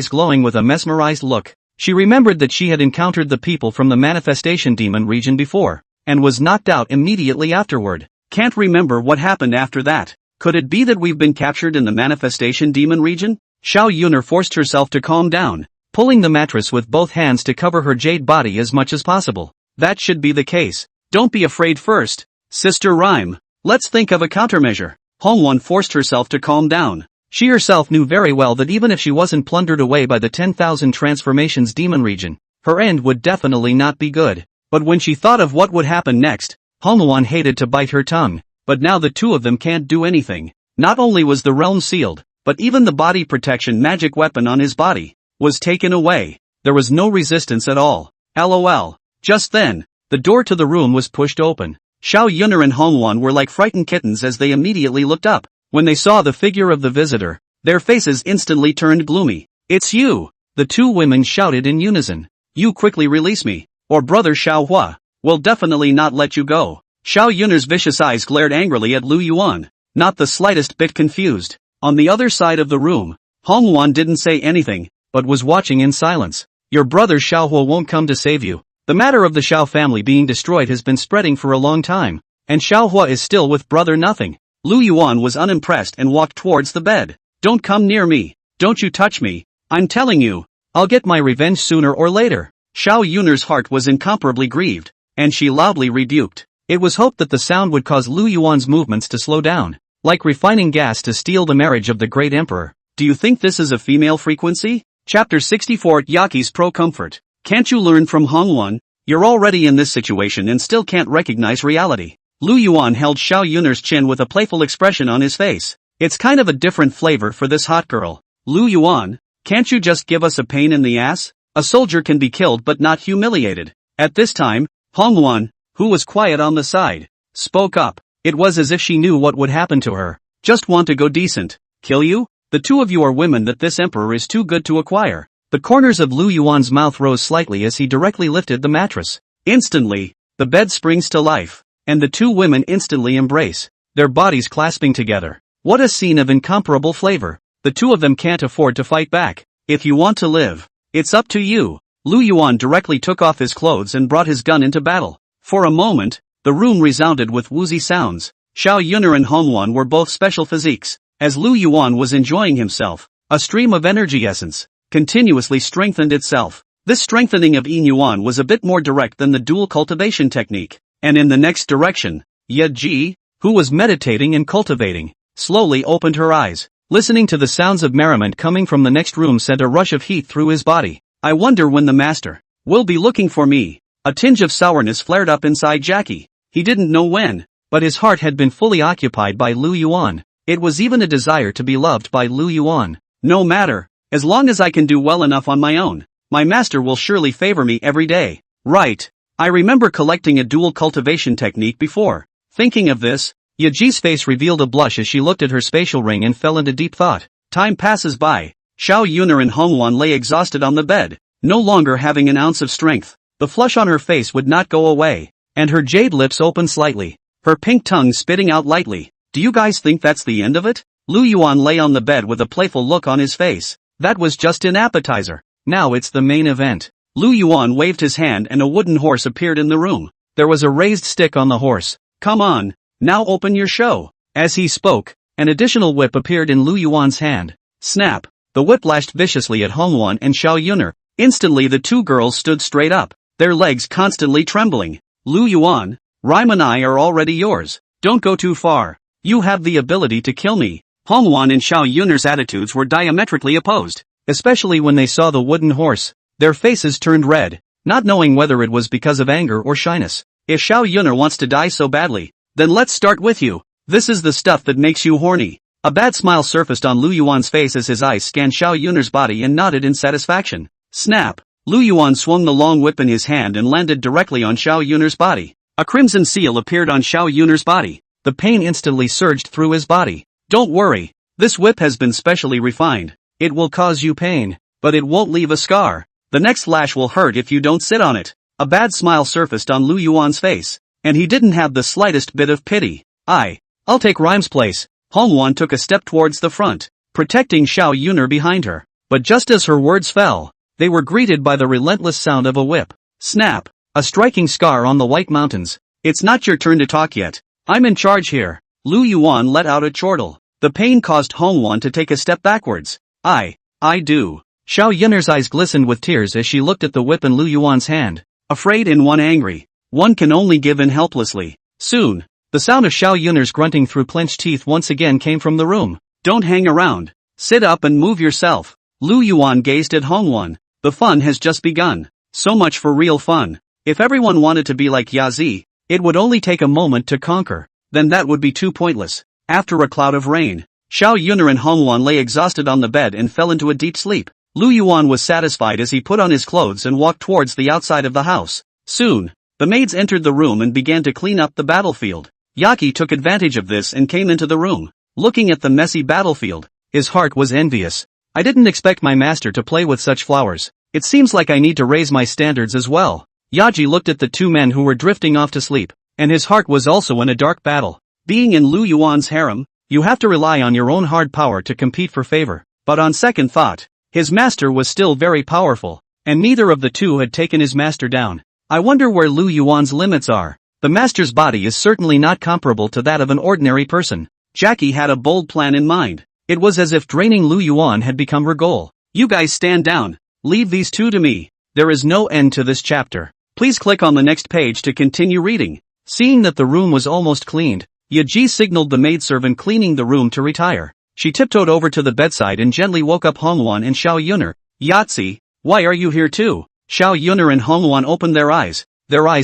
glowing with a mesmerized look. She remembered that she had encountered the people from the manifestation demon region before, and was knocked out immediately afterward. Can't remember what happened after that. Could it be that we've been captured in the manifestation demon region? Xiao Yuner forced herself to calm down, pulling the mattress with both hands to cover her jade body as much as possible. That should be the case. Don't be afraid first, Sister Rhyme. Let's think of a countermeasure. Hongwon forced herself to calm down. She herself knew very well that even if she wasn't plundered away by the 10,000 transformations demon region, her end would definitely not be good. But when she thought of what would happen next, Hongwon hated to bite her tongue. But now the two of them can't do anything. Not only was the realm sealed, but even the body protection magic weapon on his body was taken away. There was no resistance at all. LOL. Just then, the door to the room was pushed open. Xiao Yuner and Hongwon were like frightened kittens as they immediately looked up. When they saw the figure of the visitor, their faces instantly turned gloomy. It's you! The two women shouted in unison. You quickly release me, or brother Xiao Huo will definitely not let you go. Xiao Yuner's vicious eyes glared angrily at Lu Yuan, not the slightest bit confused. On the other side of the room, Hongwon didn't say anything, but was watching in silence. Your brother Xiao Huo won't come to save you. The matter of the Xiao family being destroyed has been spreading for a long time, and Xiao Huo is still with brother nothing. Lu Yuan was unimpressed and walked towards the bed. Don't come near me. Don't you touch me. I'm telling you, I'll get my revenge sooner or later. Xiao Yuner's heart was incomparably grieved, and she loudly rebuked. It was hoped that the sound would cause Lu Yuan's movements to slow down, like refining gas to steal the marriage of the great emperor. Do you think this is a female frequency? Chapter 64 Yaki's Pro Comfort. Can't you learn from Hongwon? You're already in this situation and still can't recognize reality. Lu Yuan held Xiao Yuner's chin with a playful expression on his face. It's kind of a different flavor for this hot girl. Lu Yuan, can't you just give us a pain in the ass? A soldier can be killed but not humiliated. At this time, Hongwon, who was quiet on the side, spoke up. It was as if she knew what would happen to her. Just want to go decent. Kill you? The two of you are women that this emperor is too good to acquire. The corners of Lu Yuan's mouth rose slightly as he directly lifted the mattress. Instantly, the bed springs to life, and the two women instantly embrace, their bodies clasping together. What a scene of incomparable flavor. The two of them can't afford to fight back. If you want to live, it's up to you. Lu Yuan directly took off his clothes and brought his gun into battle. For a moment, the room resounded with woozy sounds. Xiao Yuner and Hongwon were both special physiques. As Lu Yuan was enjoying himself, a stream of energy essence continuously strengthened itself. This strengthening of Yin Yuan was a bit more direct than the dual cultivation technique. And in the next direction, Yaji, who was meditating and cultivating, slowly opened her eyes. Listening to the sounds of merriment coming from the next room sent a rush of heat through his body. I wonder when the master will be looking for me. A tinge of sourness flared up inside Jackie. He didn't know when, but his heart had been fully occupied by Lu Yuan. It was even a desire to be loved by Lu Yuan. No matter, as long as I can do well enough on my own, my master will surely favor me every day. Right. I remember collecting a dual cultivation technique before. Thinking of this, Yaji's face revealed a blush as she looked at her spatial ring and fell into deep thought. Time passes by. Xiao Yuner and Hongwon lay exhausted on the bed, no longer having an ounce of strength. The flush on her face would not go away, and her jade lips opened slightly, her pink tongue spitting out lightly. Do you guys think that's the end of it? Lu Yuan lay on the bed with a playful look on his face. That was just an appetizer. Now it's the main event. Lu Yuan waved his hand and a wooden horse appeared in the room. There was a raised stick on the horse. Come on, now open your show. As he spoke, an additional whip appeared in Lu Yuan's hand. Snap! The whip lashed viciously at Hongwon and Xiao Yuner. Instantly the two girls stood straight up, their legs constantly trembling. Lu Yuan, Rhyme and I are already yours. Don't go too far. You have the ability to kill me. Hongwon and Xiao Yuner's attitudes were diametrically opposed, especially when they saw the wooden horse. Their faces turned red, not knowing whether it was because of anger or shyness. If Xiao Yuner wants to die so badly, Then let's start with you. This is the stuff that makes you horny. A bad smile surfaced on Lu Yuan's face as his eyes scanned Xiao Yun'er's body and nodded in satisfaction. Snap! Lu Yuan swung the long whip in his hand and landed directly on Xiao Yun'er's body. A crimson seal appeared on Xiao Yun'er's body. The pain instantly surged through his body. Don't worry. This whip has been specially refined. It will cause you pain, but it won't leave a scar. The next lash will hurt if you don't sit on it. A bad smile surfaced on Lu Yuan's face, and he didn't have the slightest bit of pity. I'll take Rhyme's place. Hongwan took a step towards the front, protecting Xiao Yun'er behind her. But just as her words fell, they were greeted by the relentless sound of a whip. Snap! A striking scar on the White Mountains. It's not your turn to talk yet. I'm in charge here. Lu Yuan let out a chortle. The pain caused Hongwan to take a step backwards. I do. Xiao Yun'er's eyes glistened with tears as she looked at the whip in Lu Yuan's hand. Afraid and one angry. One can only give in helplessly. Soon, the sound of Xiao Yun'er's grunting through clenched teeth once again came from the room. Don't hang around. Sit up and move yourself. Lu Yuan gazed at Hongwan. The fun has just begun. So much for real fun. If everyone wanted to be like Yazi, it would only take a moment to conquer. Then that would be too pointless. After a cloud of rain, Xiao Yun'er and Hongwan lay exhausted on the bed and fell into a deep sleep. Lu Yuan was satisfied as he put on his clothes and walked towards the outside of the house. Soon, the maids entered the room and began to clean up the battlefield. Yaki took advantage of this and came into the room. Looking at the messy battlefield, his heart was envious. I didn't expect my master to play with such flowers. It seems like I need to raise my standards as well. Yaji looked at the two men who were drifting off to sleep, and his heart was also in a dark battle. Being in Lu Yuan's harem, you have to rely on your own hard power to compete for favor. But on second thought, his master was still very powerful, and neither of the two had taken his master down. I wonder where Lu Yuan's limits are. The master's body is certainly not comparable to that of an ordinary person. Jackie had a bold plan in mind. It was as if draining Lu Yuan had become her goal. You guys stand down. Leave these two to me. There is no end to this chapter. Please click on the next page to continue reading. Seeing that the room was almost cleaned, Yaji signaled the maidservant cleaning the room to retire. She tiptoed over to the bedside and gently woke up Hongwan and Xiao Yun'er. Yahtzee, why are you here too? Xiao Yun'er and Hongwan opened their eyes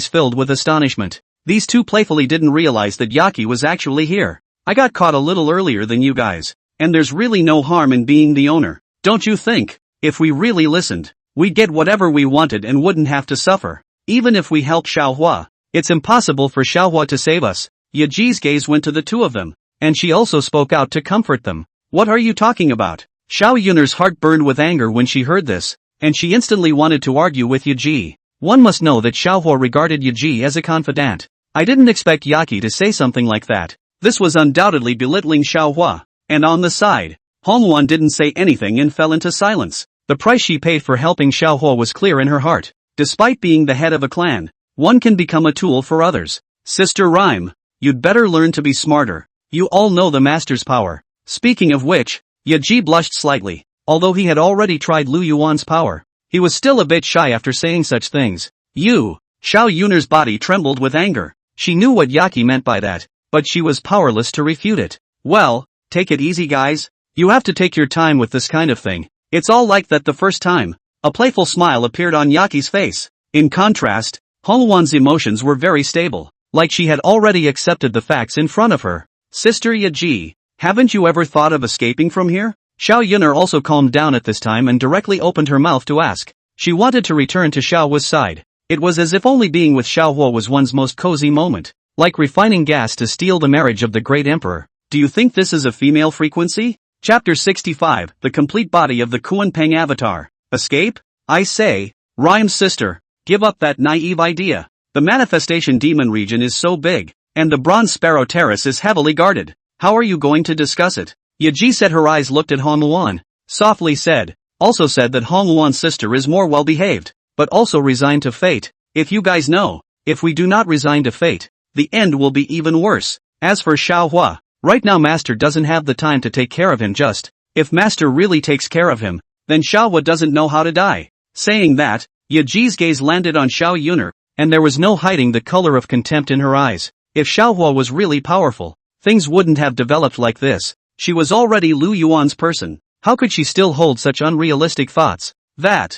filled with astonishment. These two playfully didn't realize that Yaki was actually here. I got caught a little earlier than you guys, and there's really no harm in being the owner. Don't you think? If we really listened, we'd get whatever we wanted and wouldn't have to suffer. Even if we help Xiao Huo, it's impossible for Xiao Huo to save us. Yaji's gaze went to the two of them, and she also spoke out to comfort them. What are you talking about? Xiao Yun'er's heart burned with anger when she heard this, and she instantly wanted to argue with Yaji. One must know that Xiao Huo regarded Yaji as a confidant. I didn't expect Yaki to say something like that. This was undoubtedly belittling Xiao Huo. And on the side, Hongwan didn't say anything and fell into silence. The price she paid for helping Xiao Huo was clear in her heart. Despite being the head of a clan, one can become a tool for others. Sister Rhyme, you'd better learn to be smarter. You all know the master's power. Speaking of which, Yaji blushed slightly. Although he had already tried Lu Yuan's power, he was still a bit shy after saying such things. Xiao Yun'er's body trembled with anger. She knew what Yaki meant by that, but she was powerless to refute it. Well, take it easy guys. You have to take your time with this kind of thing. It's all like that the first time. A playful smile appeared on Yaki's face. In contrast, Hongwan's emotions were very stable, like she had already accepted the facts in front of her. Sister Yaji, haven't you ever thought of escaping from here? Xiao Yun'er also calmed down at this time and directly opened her mouth to ask. She wanted to return to Xiao Huo's side. It was as if only being with Xiao Huo was one's most cozy moment, like refining gas to steel the marriage of the great emperor. Do you think this is a female frequency? Chapter 65, The Complete Body of the Kuan-Peng Avatar. Escape? I say, Rhyme's sister, give up that naive idea. The manifestation demon region is so big, and the Bronze Sparrow Terrace is heavily guarded. How are you going to discuss it? Yaji said. Her eyes looked at Hongwan. Softly said, also said that Hongwan's sister is more well-behaved, but also resigned to fate. If you guys know, if we do not resign to fate, the end will be even worse. As for Xiao Huo, right now Master doesn't have the time to take care of him just. If Master really takes care of him, then Xiao Huo doesn't know how to die. Saying that, Yaji's gaze landed on Xiao Yun'er, and there was no hiding the color of contempt in her eyes. If Xiao Huo was really powerful, things wouldn't have developed like this. She was already Lu Yuan's person. How could she still hold such unrealistic thoughts? Xiao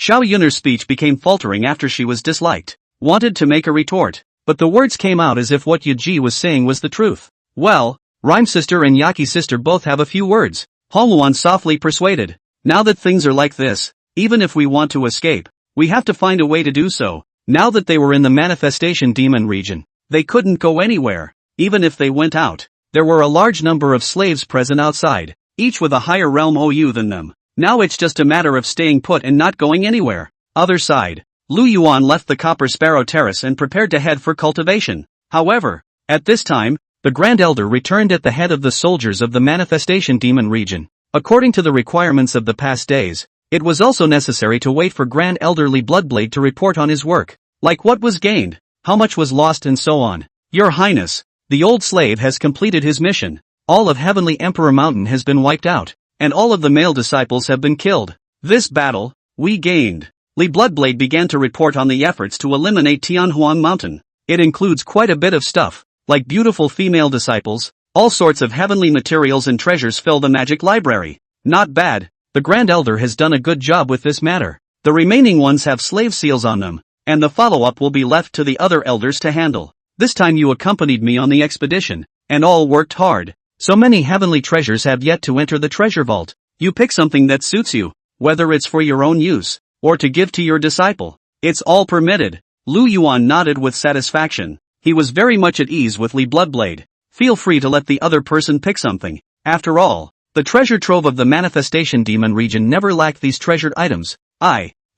Yun'er's speech became faltering after she was disliked. Wanted to make a retort, but the words came out as if what Yaji was saying was the truth. Well, Rhyme Sister and Yaki Sister both have a few words. Yuan softly persuaded. Now that things are like this, even if we want to escape, we have to find a way to do so. Now that they were in the manifestation demon region, they couldn't go anywhere. Even if they went out, there were a large number of slaves present outside, each with a higher realm OU than them. Now it's just a matter of staying put and not going anywhere. Other side, Yuan left the Copper Sparrow Terrace and prepared to head for cultivation. However, at this time, the Grand Elder returned at the head of the soldiers of the manifestation demon region. According to the requirements of the past days, it was also necessary to wait for Grand Elder Li Bloodblade to report on his work, like what was gained, how much was lost and so on. Your Highness, the old slave has completed his mission. All of Heavenly Emperor Mountain has been wiped out, and all of the male disciples have been killed. This battle, we gained. Li Bloodblade began to report on the efforts to eliminate Tianhuan Mountain. It includes quite a bit of stuff, like beautiful female disciples, all sorts of heavenly materials and treasures fill the magic library. Not bad, the Grand Elder has done a good job with this matter. The remaining ones have slave seals on them, and the follow-up will be left to the other elders to handle. This time you accompanied me on the expedition, and all worked hard. So many heavenly treasures have yet to enter the treasure vault. You pick something that suits you, whether it's for your own use, or to give to your disciple. It's all permitted. Yuan nodded with satisfaction. He was very much at ease with Li Bloodblade. Feel free to let the other person pick something. After all, the treasure trove of the manifestation demon region never lacked these treasured items.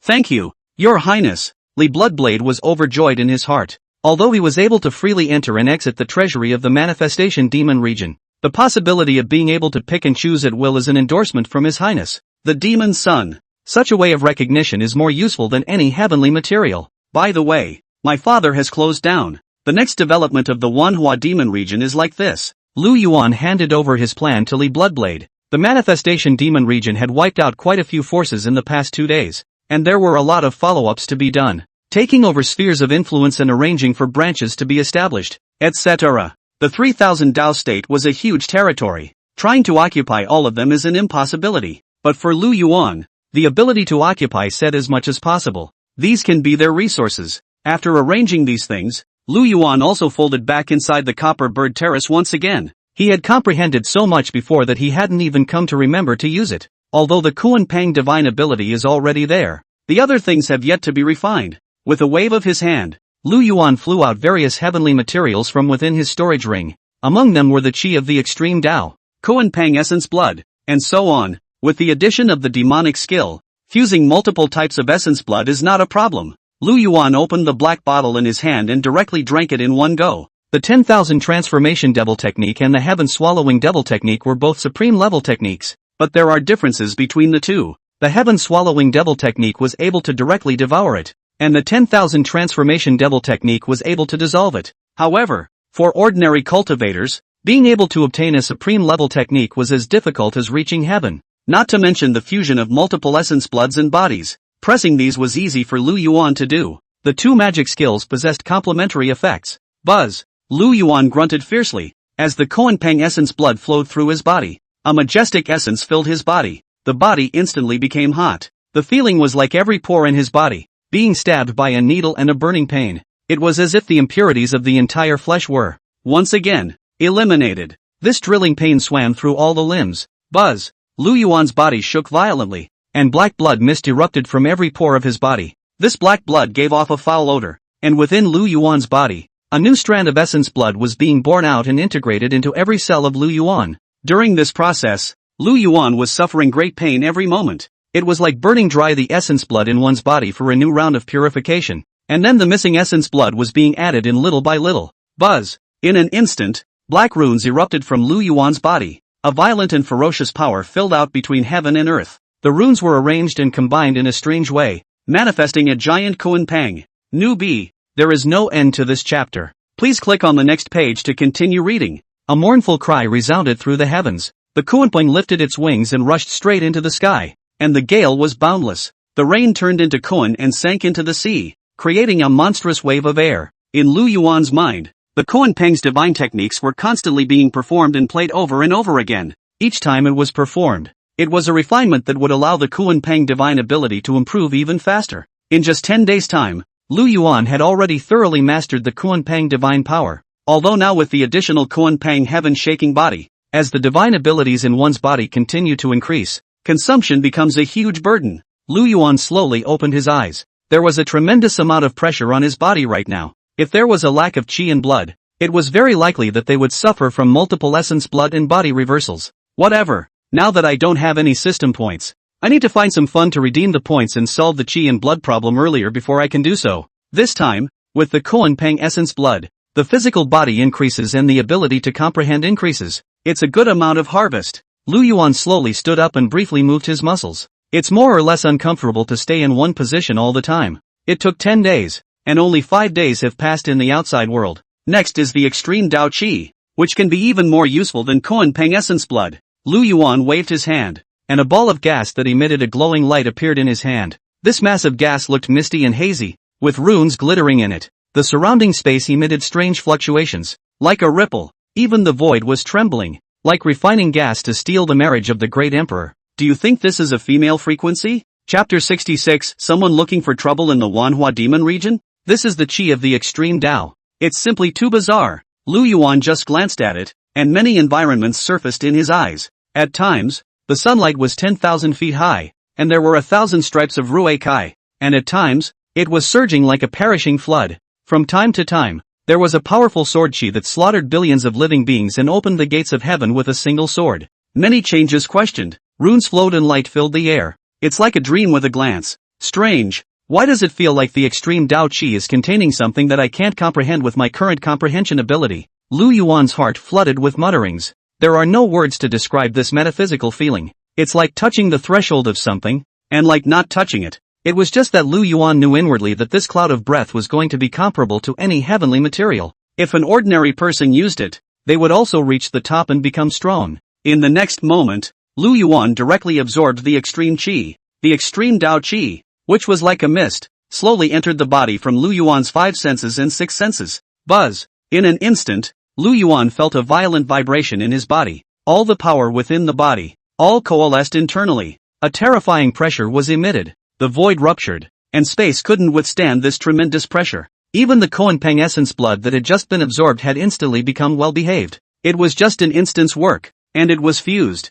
Thank you, Your Highness. Li Bloodblade was overjoyed in his heart. Although he was able to freely enter and exit the treasury of the manifestation demon region, the possibility of being able to pick and choose at will is an endorsement from His Highness, the Demon Son. Such a way of recognition is more useful than any heavenly material. By the way, my father has closed down. The next development of the Manhwa demon region is like this. Yuan handed over his plan to Li Bloodblade. The manifestation demon region had wiped out quite a few forces in the past 2 days, and there were a lot of follow-ups to be done, taking over spheres of influence and arranging for branches to be established, etc. The 3000 Dao state was a huge territory. Trying to occupy all of them is an impossibility, but for Yuan, the ability to occupy said as much as possible. These can be their resources. After arranging these things, Yuan also folded back inside the Copper Bird Terrace once again. He had comprehended so much before that he hadn't even come to remember to use it. Although the Kuan Pang divine ability is already there, the other things have yet to be refined. With a wave of his hand, Yuan flew out various heavenly materials from within his storage ring. Among them were the Qi of the Extreme Dao, Kuan Pang Essence Blood, and so on. With the addition of the demonic skill, fusing multiple types of essence blood is not a problem. Yuan opened the black bottle in his hand and directly drank it in one go. The 10,000 Transformation Devil Technique and the Heaven Swallowing Devil Technique were both supreme level techniques, but there are differences between the two. The Heaven Swallowing Devil Technique was able to directly devour it, and the 10,000 Transformation Devil Technique was able to dissolve it. However, for ordinary cultivators, being able to obtain a supreme level technique was as difficult as reaching heaven. Not to mention the fusion of multiple essence bloods and bodies. Pressing these was easy for Yuan to do. The two magic skills possessed complementary effects. Buzz! Yuan grunted fiercely, as the Kuan Pang essence blood flowed through his body. A majestic essence filled his body. The body instantly became hot. The feeling was like every pore in his body being stabbed by a needle and a burning pain. It was as if the impurities of the entire flesh were, once again, eliminated. This drilling pain swam through all the limbs. Buzz! Yuan's body shook violently, and black blood mist erupted from every pore of his body. This black blood gave off a foul odor, and within Yuan's body, a new strand of essence blood was being born out and integrated into every cell of Yuan. During this process, Yuan was suffering great pain every moment. It was like burning dry the essence blood in one's body for a new round of purification, and then the missing essence blood was being added in little by little. Buzz! In an instant, black runes erupted from Yuan's body. A violent and ferocious power filled out between heaven and earth. The runes were arranged and combined in a strange way, manifesting a giant Kuan Pang. Newbie, there is no end to this chapter. Please click on the next page to continue reading. A mournful cry resounded through the heavens. The Kuan Pang lifted its wings and rushed straight into the sky, and the gale was boundless. The rain turned into Kuan and sank into the sea, creating a monstrous wave of air. In Yuan's mind, the Kuan Pang's divine techniques were constantly being performed and played over and over again. Each time it was performed, it was a refinement that would allow the Kuan Pang divine ability to improve even faster. In just 10 days' time, Lu Yuan had already thoroughly mastered the Kuan-Pang divine power, although now with the additional Kuan-Pang heaven-shaking body. As the divine abilities in one's body continue to increase, consumption becomes a huge burden. Lu Yuan slowly opened his eyes. There was a tremendous amount of pressure on his body right now. If there was a lack of qi and blood, it was very likely that they would suffer from multiple essence blood and body reversals. Whatever. Now that I don't have any system points, I need to find some fun to redeem the points and solve the qi and blood problem earlier before I can do so. This time, with the Kuan-Pang essence blood, the physical body increases and the ability to comprehend increases. It's a good amount of harvest. Lu Yuan slowly stood up and briefly moved his muscles. It's more or less uncomfortable to stay in one position all the time. It took 10 days, and only 5 days have passed in the outside world. Next is the extreme Dao Qi, which can be even more useful than Kuan-Pang essence blood. Lu Yuan waved his hand, and a ball of gas that emitted a glowing light appeared in his hand. This massive gas looked misty and hazy, with runes glittering in it. The surrounding space emitted strange fluctuations, like a ripple. Even the void was trembling, like refining gas to steal the marriage of the great emperor. Do you think this is a female frequency? Chapter 66, Someone looking for trouble in the Manhwa demon region? This is the Qi of the extreme Dao. It's simply too bizarre. Lu Yuan just glanced at it, and many environments surfaced in his eyes. At times, the sunlight was 10,000 feet high, and there were 1,000 stripes of Rue Kai, and at times, it was surging like a perishing flood. From time to time, there was a powerful sword Qi that slaughtered billions of living beings and opened the gates of heaven with a single sword. Many changes questioned. Runes flowed and light filled the air. It's like a dream with a glance. Strange. Why does it feel like the extreme Dao Qi is containing something that I can't comprehend with my current comprehension ability? Lu Yuan's heart flooded with mutterings. There are no words to describe this metaphysical feeling. It's like touching the threshold of something, and like not touching it. It was just that Lu Yuan knew inwardly that this cloud of breath was going to be comparable to any heavenly material. If an ordinary person used it, they would also reach the top and become strong. In the next moment, Lu Yuan directly absorbed the extreme Qi. The extreme Dao Qi, which was like a mist, slowly entered the body from Lu Yuan's 5 senses and 6 senses. Buzz! In an instant, Lu Yuan felt a violent vibration in his body. All the power within the body, all coalesced internally. A terrifying pressure was emitted. The void ruptured, and space couldn't withstand this tremendous pressure. Even the Kuan-Pang essence blood that had just been absorbed had instantly become well-behaved. It was just an instant's work, and it was fused.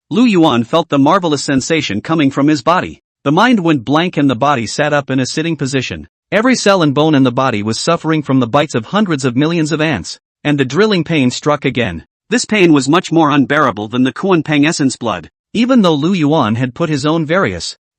Lu Yuan felt the marvelous sensation coming from his body. The mind went blank and the body sat up in a sitting position. Every cell and bone in the body was suffering from the bites of hundreds of millions of ants, and the drilling pain struck again. This pain was much more unbearable than the Kuan-Pang essence blood. Even though Lu Yuan had put his own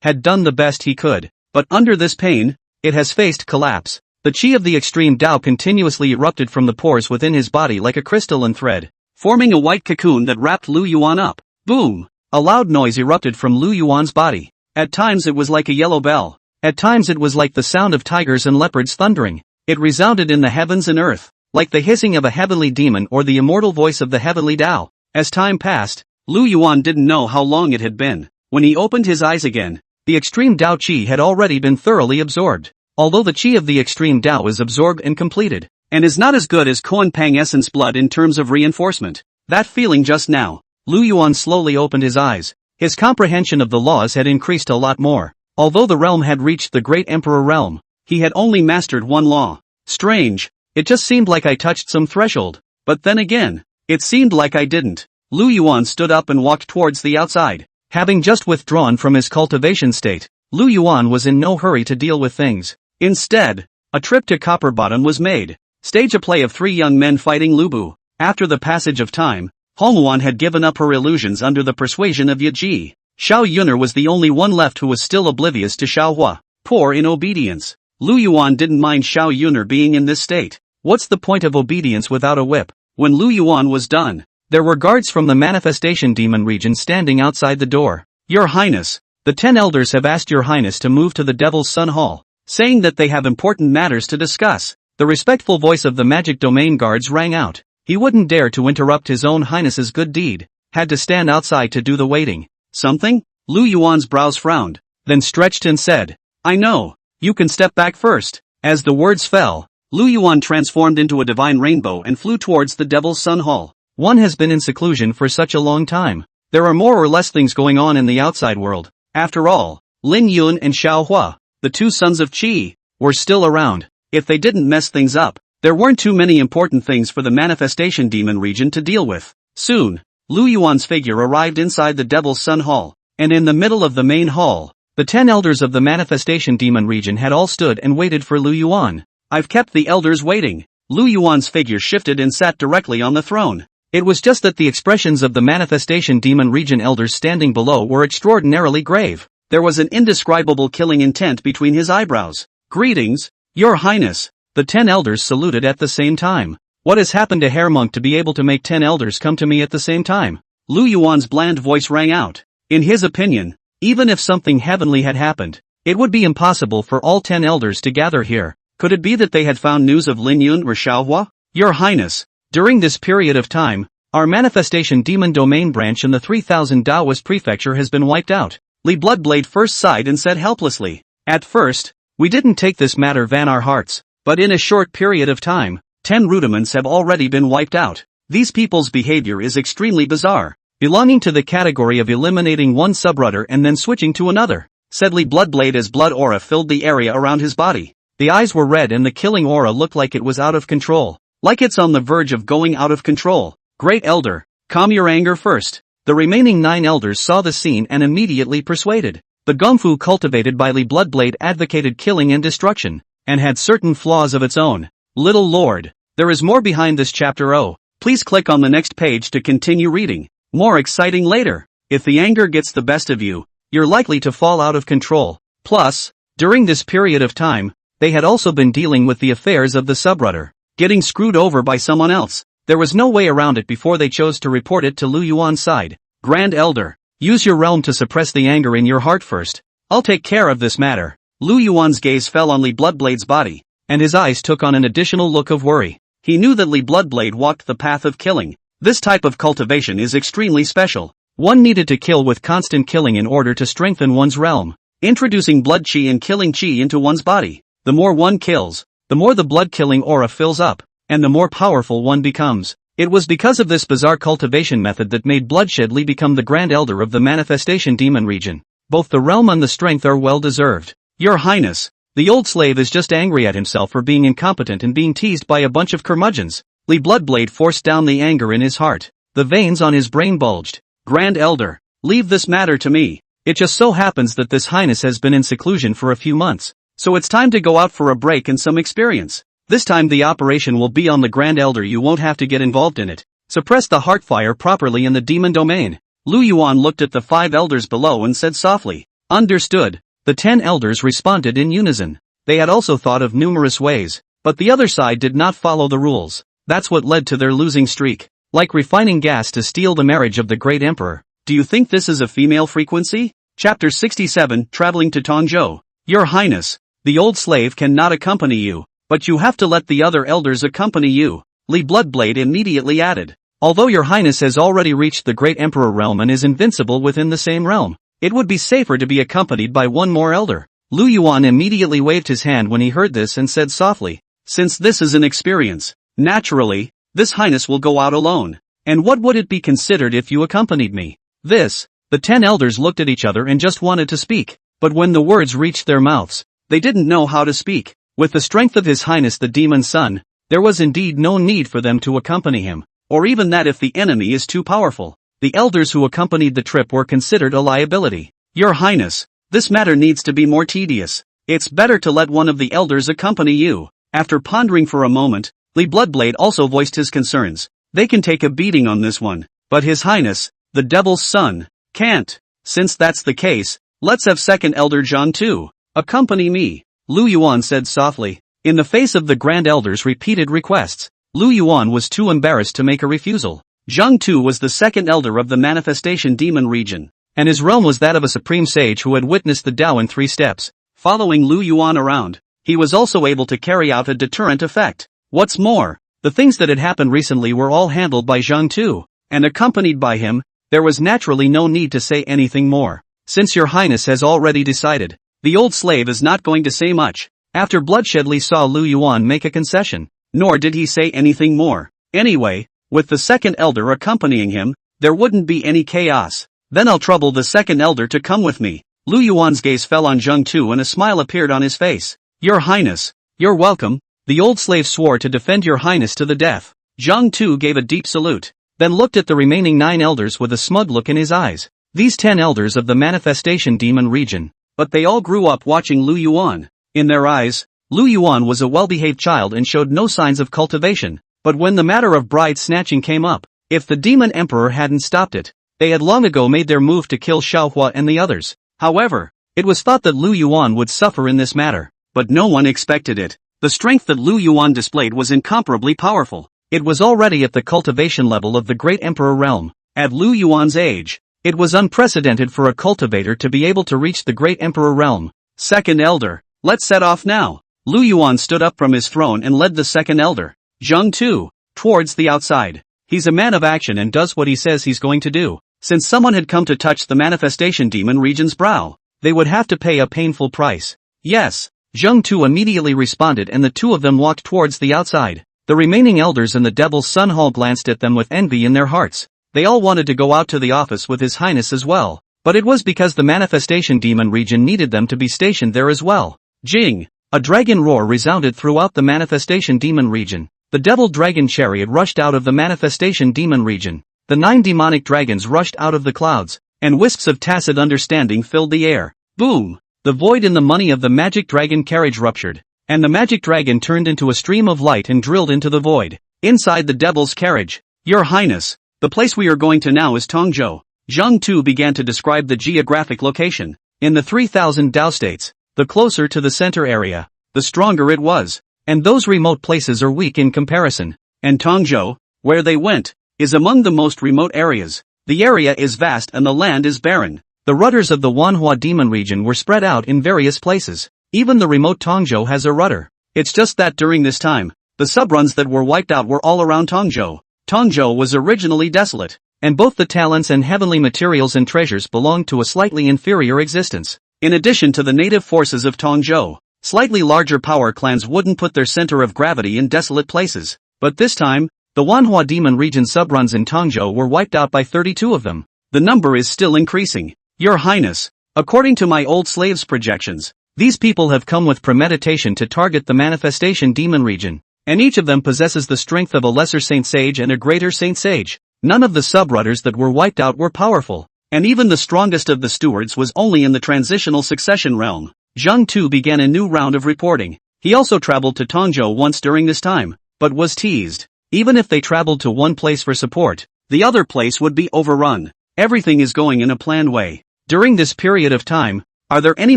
had done the best he could, but under this pain, it has faced collapse. The Qi of the extreme Dao continuously erupted from the pores within his body like a crystalline thread, forming a white cocoon that wrapped Lu Yuan up. Boom! A loud noise erupted from Lu Yuan's body. At times it was like a yellow bell. At times it was like the sound of tigers and leopards thundering. It resounded in the heavens and earth, like the hissing of a heavenly demon or the immortal voice of the heavenly Dao. As time passed, Lu Yuan didn't know how long it had been. When he opened his eyes again, the extreme Dao Qi had already been thoroughly absorbed. Although the Qi of the extreme Dao is absorbed and completed, and is not as good as Kuan-Pang essence blood in terms of reinforcement. That feeling just now, Lu Yuan slowly opened his eyes. His comprehension of the laws had increased a lot more. Although the realm had reached the great emperor realm, he had only mastered one law. Strange, it just seemed like I touched some threshold. But then again, it seemed like I didn't. Lu Yuan stood up and walked towards the outside. Having just withdrawn from his cultivation state, Lu Yuan was in no hurry to deal with things. Instead, a trip to Copper Bottom was made. Stage a play of 3 young men fighting Lubu. After the passage of time, Hongwan had given up her illusions under the persuasion of Yaji. Xiao Yuner was the only one left who was still oblivious to Xiao Huo, poor in obedience. Lu Yuan didn't mind Xiao Yuner being in this state. What's the point of obedience without a whip? When Lu Yuan was done, there were guards from the manifestation demon region standing outside the door. Your Highness, the 10 elders have asked your Highness to move to the Devil's Sun Hall, saying that they have important matters to discuss. The respectful voice of the magic domain guards rang out. He wouldn't dare to interrupt his own highness's good deed, had to stand outside to do the waiting. Something? Lu Yuan's brows frowned, then stretched and said, I know, you can step back first. As the words fell, Lu Yuan transformed into a divine rainbow and flew towards the Devil's Sun Hall. One has been in seclusion for such a long time. There are more or less things going on in the outside world. After all, Lin Yuan and Xiao Huo, the 2 sons of Qi, were still around. If they didn't mess things up, there weren't too many important things for the manifestation demon region to deal with. Soon, Lu Yuan's figure arrived inside the Devil's Sun Hall, and in the middle of the main hall, the 10 elders of the manifestation demon region had all stood and waited for Lu Yuan. I've kept the elders waiting. Lu Yuan's figure shifted and sat directly on the throne. It was just that the expressions of the manifestation demon region elders standing below were extraordinarily grave. There was an indescribable killing intent between his eyebrows. Greetings, Your Highness. The 10 elders saluted at the same time. What has happened to Hair Monk to be able to make 10 elders come to me at the same time? Lu Yuan's bland voice rang out. In his opinion, even if something heavenly had happened, it would be impossible for all 10 elders to gather here. Could it be that they had found news of Lin Yun or Xiao Huo? Your Highness, during this period of time, our manifestation demon domain branch in the 3000 Taoist prefecture has been wiped out. Li Bloodblade first sighed and said helplessly, at first, we didn't take this matter van our hearts, but in a short period of time, 10 rudiments have already been wiped out. These people's behavior is extremely bizarre, belonging to the category of eliminating one subrutter and then switching to another, said Li Bloodblade as blood aura filled the area around his body. The eyes were red and the killing aura looked like it was out of control, like it's on the verge of going out of control. Great Elder, calm your anger first. The remaining 9 elders saw the scene and immediately persuaded. The Gongfu cultivated by Li Bloodblade advocated killing and destruction, and had certain flaws of its own. Little Lord, there is more behind this chapter. Oh, please click on the next page to continue reading. More exciting later. If the anger gets the best of you, you're likely to fall out of control. Plus, during this period of time, they had also been dealing with the affairs of the subrutter, getting screwed over by someone else. There was no way around it before they chose to report it to Lu Yuan's side. Grand Elder, use your realm to suppress the anger in your heart first. I'll take care of this matter. Lu Yuan's gaze fell on Li Bloodblade's body, and his eyes took on an additional look of worry. He knew that Li Bloodblade walked the path of killing. This type of cultivation is extremely special. One needed to kill with constant killing in order to strengthen one's realm, introducing blood chi and killing chi into one's body. The more one kills, the more the blood-killing aura fills up, and the more powerful one becomes. It was because of this bizarre cultivation method that made Bloodshed Li become the Grand Elder of the Manifestation Demon region. Both the realm and the strength are well deserved. Your Highness, the old slave is just angry at himself for being incompetent and being teased by a bunch of curmudgeons. Li Bloodblade forced down the anger in his heart. The veins on his brain bulged. Grand Elder, leave this matter to me. It just so happens that this Highness has been in seclusion for a few months, so it's time to go out for a break and some experience. This time the operation will be on the Grand Elder. You won't have to get involved in it. Suppress the heartfire properly in the demon domain. Lu Yuan looked at the 5 elders below and said softly, understood. The 10 elders responded in unison. They had also thought of numerous ways, but the other side did not follow the rules. That's what led to their losing streak. Like refining gas to steal the marriage of the great emperor. Do you think this is a female frequency? Chapter 67, Traveling to Tongzhou. Your Highness, the old slave cannot accompany you, but you have to let the other elders accompany you, Li Bloodblade immediately added. Although your Highness has already reached the great emperor realm and is invincible within the same realm, it would be safer to be accompanied by one more elder. Lu Yuan immediately waved his hand when he heard this and said softly, since this is an experience, naturally, this Highness will go out alone. And what would it be considered if you accompanied me? The 10 elders looked at each other and just wanted to speak, but when the words reached their mouths, they didn't know how to speak. With the strength of His Highness the Demon Sun, there was indeed no need for them to accompany him, or even that if the enemy is too powerful. The elders who accompanied the trip were considered a liability. Your Highness, this matter needs to be more tedious. It's better to let one of the elders accompany you. After pondering for a moment, Li Bloodblade also voiced his concerns. They can take a beating on this one, but His Highness, the Devil's Son, can't. Since that's the case, let's have second elder Zhang too. Accompany me, Lu Yuan said softly. In the face of the Grand Elder's repeated requests, Lu Yuan was too embarrassed to make a refusal. Zhang Tu was the second elder of the Manifestation Demon region, and his realm was that of a supreme sage who had witnessed the Tao in 3 steps. Following Lu Yuan around, he was also able to carry out a deterrent effect. What's more, the things that had happened recently were all handled by Zhang Tu, and accompanied by him, there was naturally no need to say anything more. Since your Highness has already decided, the old slave is not going to say much. After Bloodshed Li saw Lu Yuan make a concession, nor did he say anything more. Anyway, with the second elder accompanying him, there wouldn't be any chaos. Then I'll trouble the second elder to come with me. Lu Yuan's gaze fell on Zhang Tu and a smile appeared on his face. Your Highness, you're welcome. The old slave swore to defend your highness to the death. Zhang Tu gave a deep salute, then looked at the remaining 9 elders with a smug look in his eyes. These 10 elders of the manifestation demon region. But they all grew up watching Lu Yuan. In their eyes, Lu Yuan was a well-behaved child and showed no signs of cultivation. But when the matter of bride snatching came up, if the demon emperor hadn't stopped it, they had long ago made their move to kill Xiao Huo and the others. However, it was thought that Lu Yuan would suffer in this matter. But no one expected it. The strength that Lu Yuan displayed was incomparably powerful. It was already at the cultivation level of the great emperor realm. At Lu Yuan's age, it was unprecedented for a cultivator to be able to reach the great emperor realm. Second elder, let's set off now. Lu Yuan stood up from his throne and led the second elder, Zhang Tu, towards the outside. He's a man of action and does what he says he's going to do. Since someone had come to touch the manifestation demon region's brow, they would have to pay a painful price. Yes. Zhang Tu immediately responded and the two of them walked towards the outside. The remaining elders in the Devil's Sun Hall glanced at them with envy in their hearts. They all wanted to go out to the office with His Highness as well, but it was because the manifestation demon region needed them to be stationed there as well. Jing! A dragon roar resounded throughout the manifestation demon region. The devil dragon chariot rushed out of the manifestation demon region. The 9 demonic dragons rushed out of the clouds, and wisps of tacit understanding filled the air. Boom! The void in the money of the magic dragon carriage ruptured, and the magic dragon turned into a stream of light and drilled into the void. Inside the devil's carriage, Your Highness, the place we are going to now is Tongzhou. Zhang Tu began to describe the geographic location. In the 3000 Dao states, the closer to the center area, the stronger it was, and those remote places are weak in comparison. And Tongzhou, where they went, is among the most remote areas. The area is vast and the land is barren. The rudders of the Manhwa demon region were spread out in various places. Even the remote Tongzhou has a rudder. It's just that during this time, the subruns that were wiped out were all around Tongzhou. Tongzhou was originally desolate, and both the talents and heavenly materials and treasures belonged to a slightly inferior existence. In addition to the native forces of Tongzhou, slightly larger power clans wouldn't put their center of gravity in desolate places. But this time, the Wanhua demon region subruns in Tongzhou were wiped out by 32 of them. The number is still increasing. Your Highness, according to my old slaves' projections, these people have come with premeditation to target the manifestation demon region, and each of them possesses the strength of a lesser saint sage and a greater saint sage. None of the subrudders that were wiped out were powerful, and even the strongest of the stewards was only in the transitional succession realm. Zhang Tu began a new round of reporting. He also traveled to Tongzhou once during this time, but was teased. Even if they traveled to one place for support, the other place would be overrun. Everything is going in a planned way. During this period of time, are there any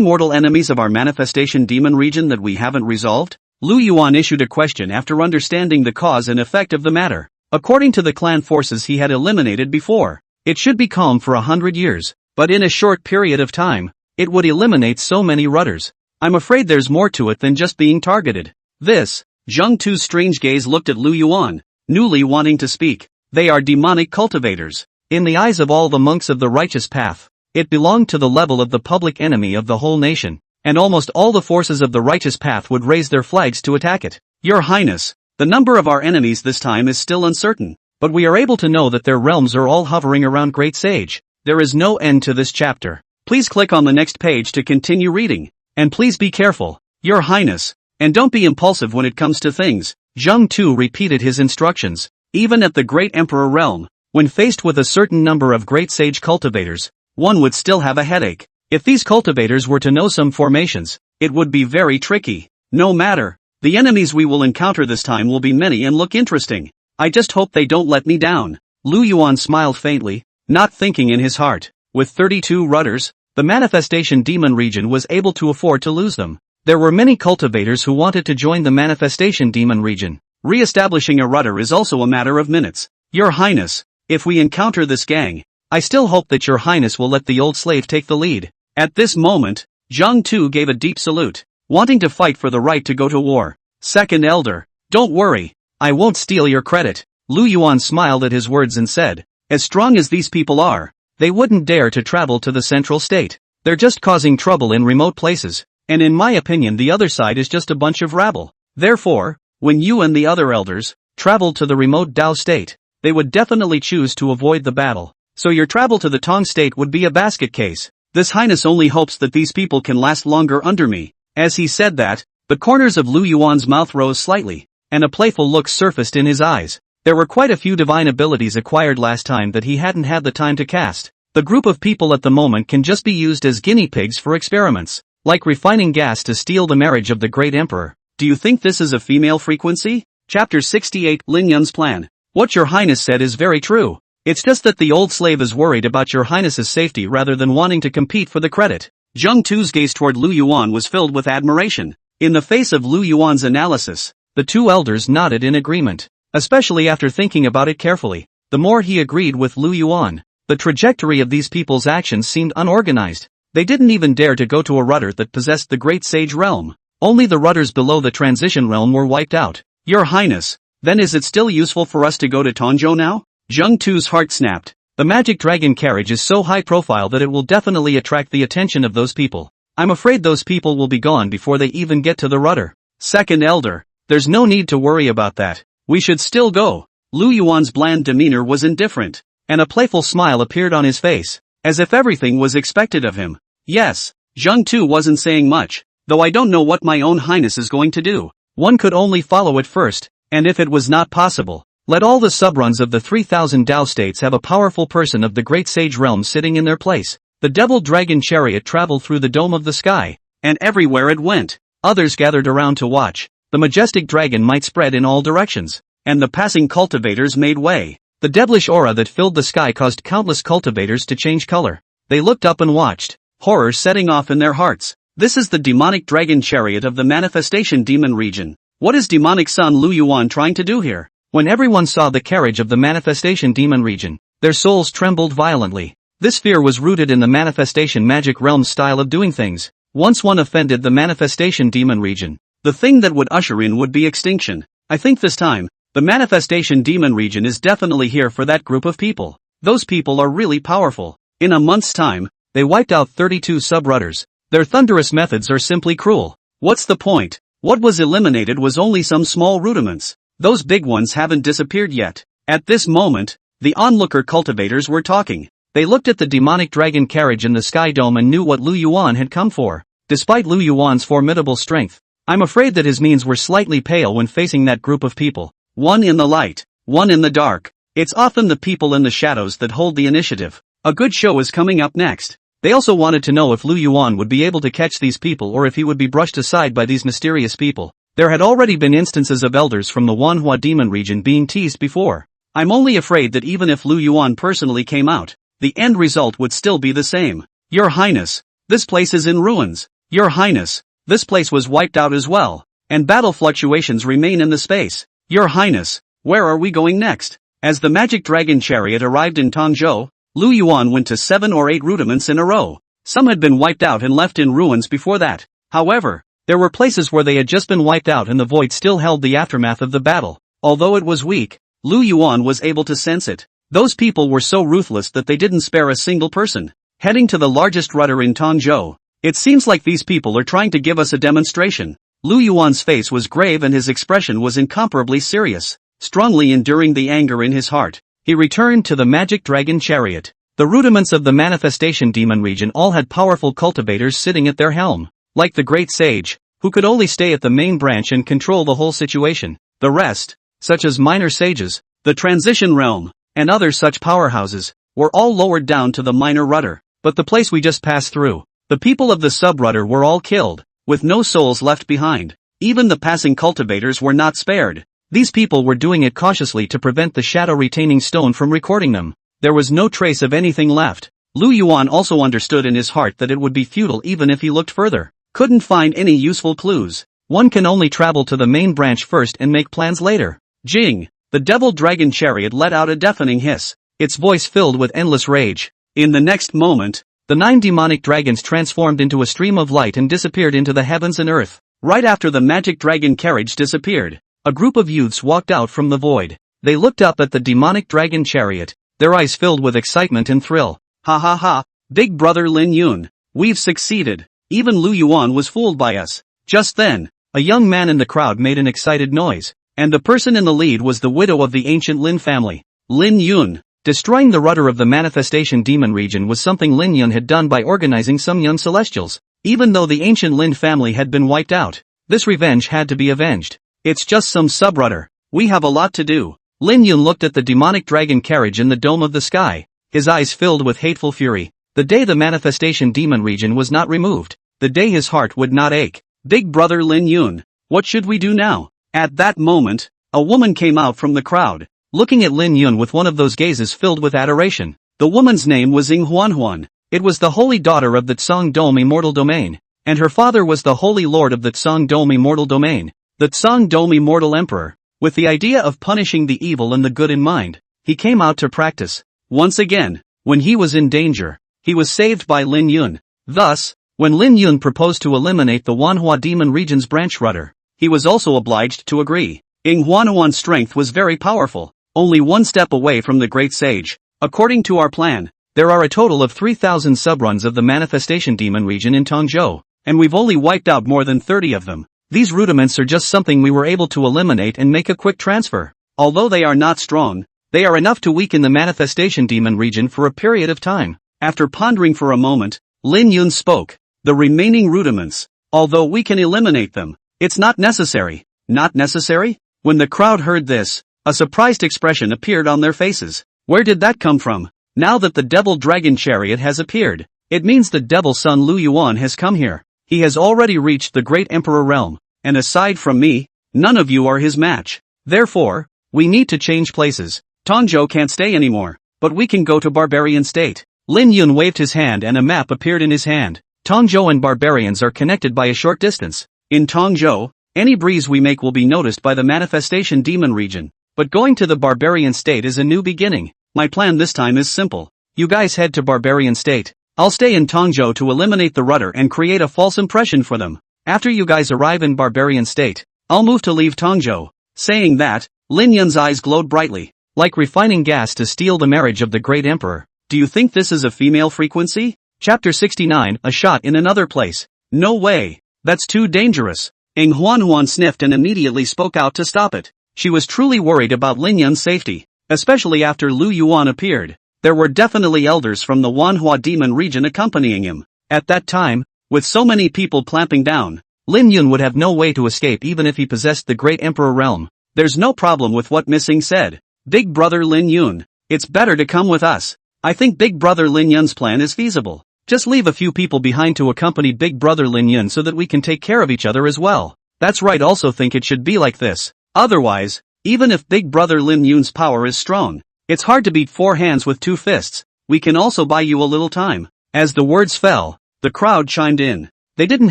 mortal enemies of our manifestation demon region that we haven't resolved? Lu Yuan issued a question after understanding the cause and effect of the matter. According to the clan forces he had eliminated before, it should be calm for 100 years, but in a short period of time, it would eliminate so many rudders. I'm afraid there's more to it than just being targeted. This, Zhang Tu's strange gaze looked at Lu Yuan, newly wanting to speak. They are demonic cultivators. In the eyes of all the monks of the righteous path, it belonged to the level of the public enemy of the whole nation, and almost all the forces of the righteous path would raise their flags to attack it. Your Highness, the number of our enemies this time is still uncertain, but we are able to know that their realms are all hovering around Great Sage. There is no end to this chapter. Please click on the next page to continue reading, and please be careful, Your Highness, and don't be impulsive when it comes to things. Zhang Tu repeated his instructions. Even at the Great Emperor realm, when faced with a certain number of Great Sage cultivators, one would still have a headache. If these cultivators were to know some formations, it would be very tricky. No matter, the enemies we will encounter this time will be many and look interesting. I just hope they don't let me down. Lu Yuan smiled faintly, not thinking in his heart. With 32 rudders, the manifestation demon region was able to afford to lose them. There were many cultivators who wanted to join the manifestation demon region. Re-establishing a rudder is also a matter of minutes. Your Highness, if we encounter this gang, I still hope that Your Highness will let the old slave take the lead. At this moment, Zhang Tu gave a deep salute, wanting to fight for the right to go to war. Second elder, don't worry, I won't steal your credit. Lu Yuan smiled at his words and said, as strong as these people are, they wouldn't dare to travel to the central state. They're just causing trouble in remote places, and in my opinion the other side is just a bunch of rabble. Therefore, when you and the other elders traveled to the remote Dao state, they would definitely choose to avoid the battle. So your travel to the Tong state would be a basket case. This Highness only hopes that these people can last longer under me. As he said that, The corners of Lu Yuan's mouth rose slightly, and a playful look surfaced in his eyes. There were quite a few divine abilities acquired last time that he hadn't had the time to cast. The group of people at the moment can just be used as guinea pigs for experiments, like refining gas to steal the marriage of the great emperor. Do you think this is a female frequency? Chapter 68, Lin Yun's Plan. What your highness said is very true. It's just that the old slave is worried about your highness's safety rather than wanting to compete for the credit. Zheng Tu's gaze toward Lu Yuan was filled with admiration. In the face of Lu Yuan's analysis, the two elders nodded in agreement. Especially after thinking about it carefully, the more he agreed with Lu Yuan. The trajectory of these people's actions seemed unorganized. They didn't even dare to go to a rudder that possessed the Great Sage Realm. Only the rudders below the transition realm were wiped out. Your highness, then is it still useful for us to go to Tongzhou now? Zheng Tu's heart snapped. The magic dragon carriage is so high profile that it will definitely attract the attention of those people. I'm afraid those people will be gone before they even get to the rudder. Second elder, there's no need to worry about that. We should still go. Lu Yuan's bland demeanor was indifferent, and a playful smile appeared on his face, as if everything was expected of him. Yes, Zheng Tu wasn't saying much, though I don't know what my own highness is going to do. One could only follow it first, and if it was not possible, let all the subruns of the 3,000 Dao states have a powerful person of the Great Sage Realm sitting in their place. The Devil Dragon chariot traveled through the dome of the sky, and everywhere it went, others gathered around to watch. The majestic dragon might spread in all directions, and the passing cultivators made way. The devilish aura that filled the sky caused countless cultivators to change color. They looked up and watched, horror setting off in their hearts. This is the demonic dragon chariot of the manifestation demon region. What is demonic son Lu Yuan trying to do here? When everyone saw the carriage of the manifestation demon region, their souls trembled violently. This fear was rooted in the manifestation magic realm style of doing things. Once one offended the manifestation demon region, the thing that would usher in would be extinction. I think this time, the manifestation demon region is definitely here for that group of people. Those people are really powerful. In a month's time, they wiped out 32 subrudders. Their thunderous methods are simply cruel. What's the point? What was eliminated was only some small rudiments. Those big ones haven't disappeared yet. At this moment, the onlooker cultivators were talking. They looked at the demonic dragon carriage in the sky dome and knew what Lu Yuan had come for. Despite Lu Yuan's formidable strength, I'm afraid that his means were slightly pale when facing that group of people. One in the light, one in the dark. It's often the people in the shadows that hold the initiative. A good show is coming up next. They also wanted to know if Lu Yuan would be able to catch these people or if he would be brushed aside by these mysterious people. There had already been instances of elders from the Manhwa demon region being teased before. I'm only afraid that even if Lu Yuan personally came out, the end result would still be the same. Your Highness, this place is in ruins. Your Highness, this place was wiped out as well, and battle fluctuations remain in the space. Your Highness, where are we going next? As the magic dragon chariot arrived in Tongzhou, Lu Yuan went to 7 or 8 rudiments in a row. Some had been wiped out and left in ruins before that. However, there were places where they had just been wiped out and the void still held the aftermath of the battle. Although it was weak, Lu Yuan was able to sense it. Those people were so ruthless that they didn't spare a single person. Heading to the largest rudder in Tongzhou, it seems like these people are trying to give us a demonstration. Lu Yuan's face was grave and his expression was incomparably serious. Strongly enduring the anger in his heart, he returned to the magic dragon chariot. The rudiments of the manifestation demon region all had powerful cultivators sitting at their helm. Like the great sage, who could only stay at the main branch and control the whole situation. The rest, such as minor sages, the transition realm, and other such powerhouses, were all lowered down to the minor rudder. But the place we just passed through, the people of the sub-rudder were all killed, with no souls left behind. Even the passing cultivators were not spared. These people were doing it cautiously to prevent the shadow-retaining stone from recording them. There was no trace of anything left. Lu Yuan also understood in his heart that it would be futile even if he looked further. Couldn't find any useful clues. One can only travel to the main branch first and make plans later. Jing! The devil dragon chariot let out a deafening hiss, its voice filled with endless rage. In the next moment, the 9 demonic dragons transformed into a stream of light and disappeared into the heavens and earth. Right after the magic dragon carriage disappeared, a group of youths walked out from the void. They looked up at the demonic dragon chariot, their eyes filled with excitement and thrill. Ha ha ha, big brother Lin Yun, we've succeeded. Even Lu Yuan was fooled by us. Just then, a young man in the crowd made an excited noise, and the person in the lead was the widow of the ancient Lin family, Lin Yun. Destroying the rudder of the manifestation demon region was something Lin Yun had done by organizing some young celestials. Even though the ancient Lin family had been wiped out, This revenge had to be avenged. It's just some subrutter. We have a lot to do. Lin Yun looked at the demonic dragon carriage in the dome of the sky, his eyes filled with hateful fury. The day the manifestation demon region was not removed, the day his heart would not ache. Big brother Lin Yun, what should we do now? At that moment, a woman came out from the crowd, looking at Lin Yun with one of those gazes filled with adoration. The woman's name was Ying Huanhuan. It was the holy daughter of the Tsang Dome Immortal Domain, and her father was the holy lord of the Tsang Dome Immortal Domain, the Tsang Dome Immortal Emperor. With the idea of punishing the evil and the good in mind, he came out to practice. Once again, when he was in danger, he was saved by Lin Yun. Thus, when Lin Yun proposed to eliminate the Manhwa demon region's branch rudder, he was also obliged to agree. Ying Huanhuan's strength was very powerful, only one step away from the great sage. According to our plan, there are a total of 3,000 subruns of the manifestation demon region in Tongzhou, and we've only wiped out more than 30 of them. These rudiments are just something we were able to eliminate and make a quick transfer. Although they are not strong, they are enough to weaken the manifestation demon region for a period of time. After pondering for a moment, Lin Yun spoke. The remaining rudiments, although we can eliminate them, it's not necessary. Not necessary? When the crowd heard this, a surprised expression appeared on their faces. Where did that come from? Now that the devil dragon chariot has appeared, it means the devil son Lu Yuan has come here. He has already reached the great emperor realm, and aside from me, none of you are his match. Therefore, we need to change places. Tongzhou can't stay anymore, but we can go to Barbarian State. Lin Yun waved his hand and a map appeared in his hand. Tongzhou and Barbarians are connected by a short distance. In Tongzhou, any breeze we make will be noticed by the manifestation demon region. But going to the Barbarian State is a new beginning. My plan this time is simple. You guys head to Barbarian State. I'll stay in Tongzhou to eliminate the rudder and create a false impression for them. After you guys arrive in Barbarian State, I'll move to leave Tongzhou. Saying that, Lin Yun's eyes glowed brightly, like refining gas to steal the marriage of the great emperor. Do you think this is a female frequency? Chapter 69, a shot in another place. No way. That's too dangerous. Ying Huanhuan sniffed and immediately spoke out to stop it. She was truly worried about Lin Yun's safety, especially after Lu Yuan appeared. There were definitely elders from the Wanhua demon region accompanying him. At that time, with so many people clamping down, Lin Yun would have no way to escape even if he possessed the great emperor realm. There's no problem with what Missing said. Big brother Lin Yun, it's better to come with us. I think Big brother Lin Yun's plan is feasible. Just leave a few people behind to accompany Big brother Lin Yun so that we can take care of each other as well. That's right, also think it should be like this. Otherwise, even if Big brother Lin Yun's power is strong, it's hard to beat four hands with two fists. We can also buy you a little time. As the words fell, the crowd chimed in. They didn't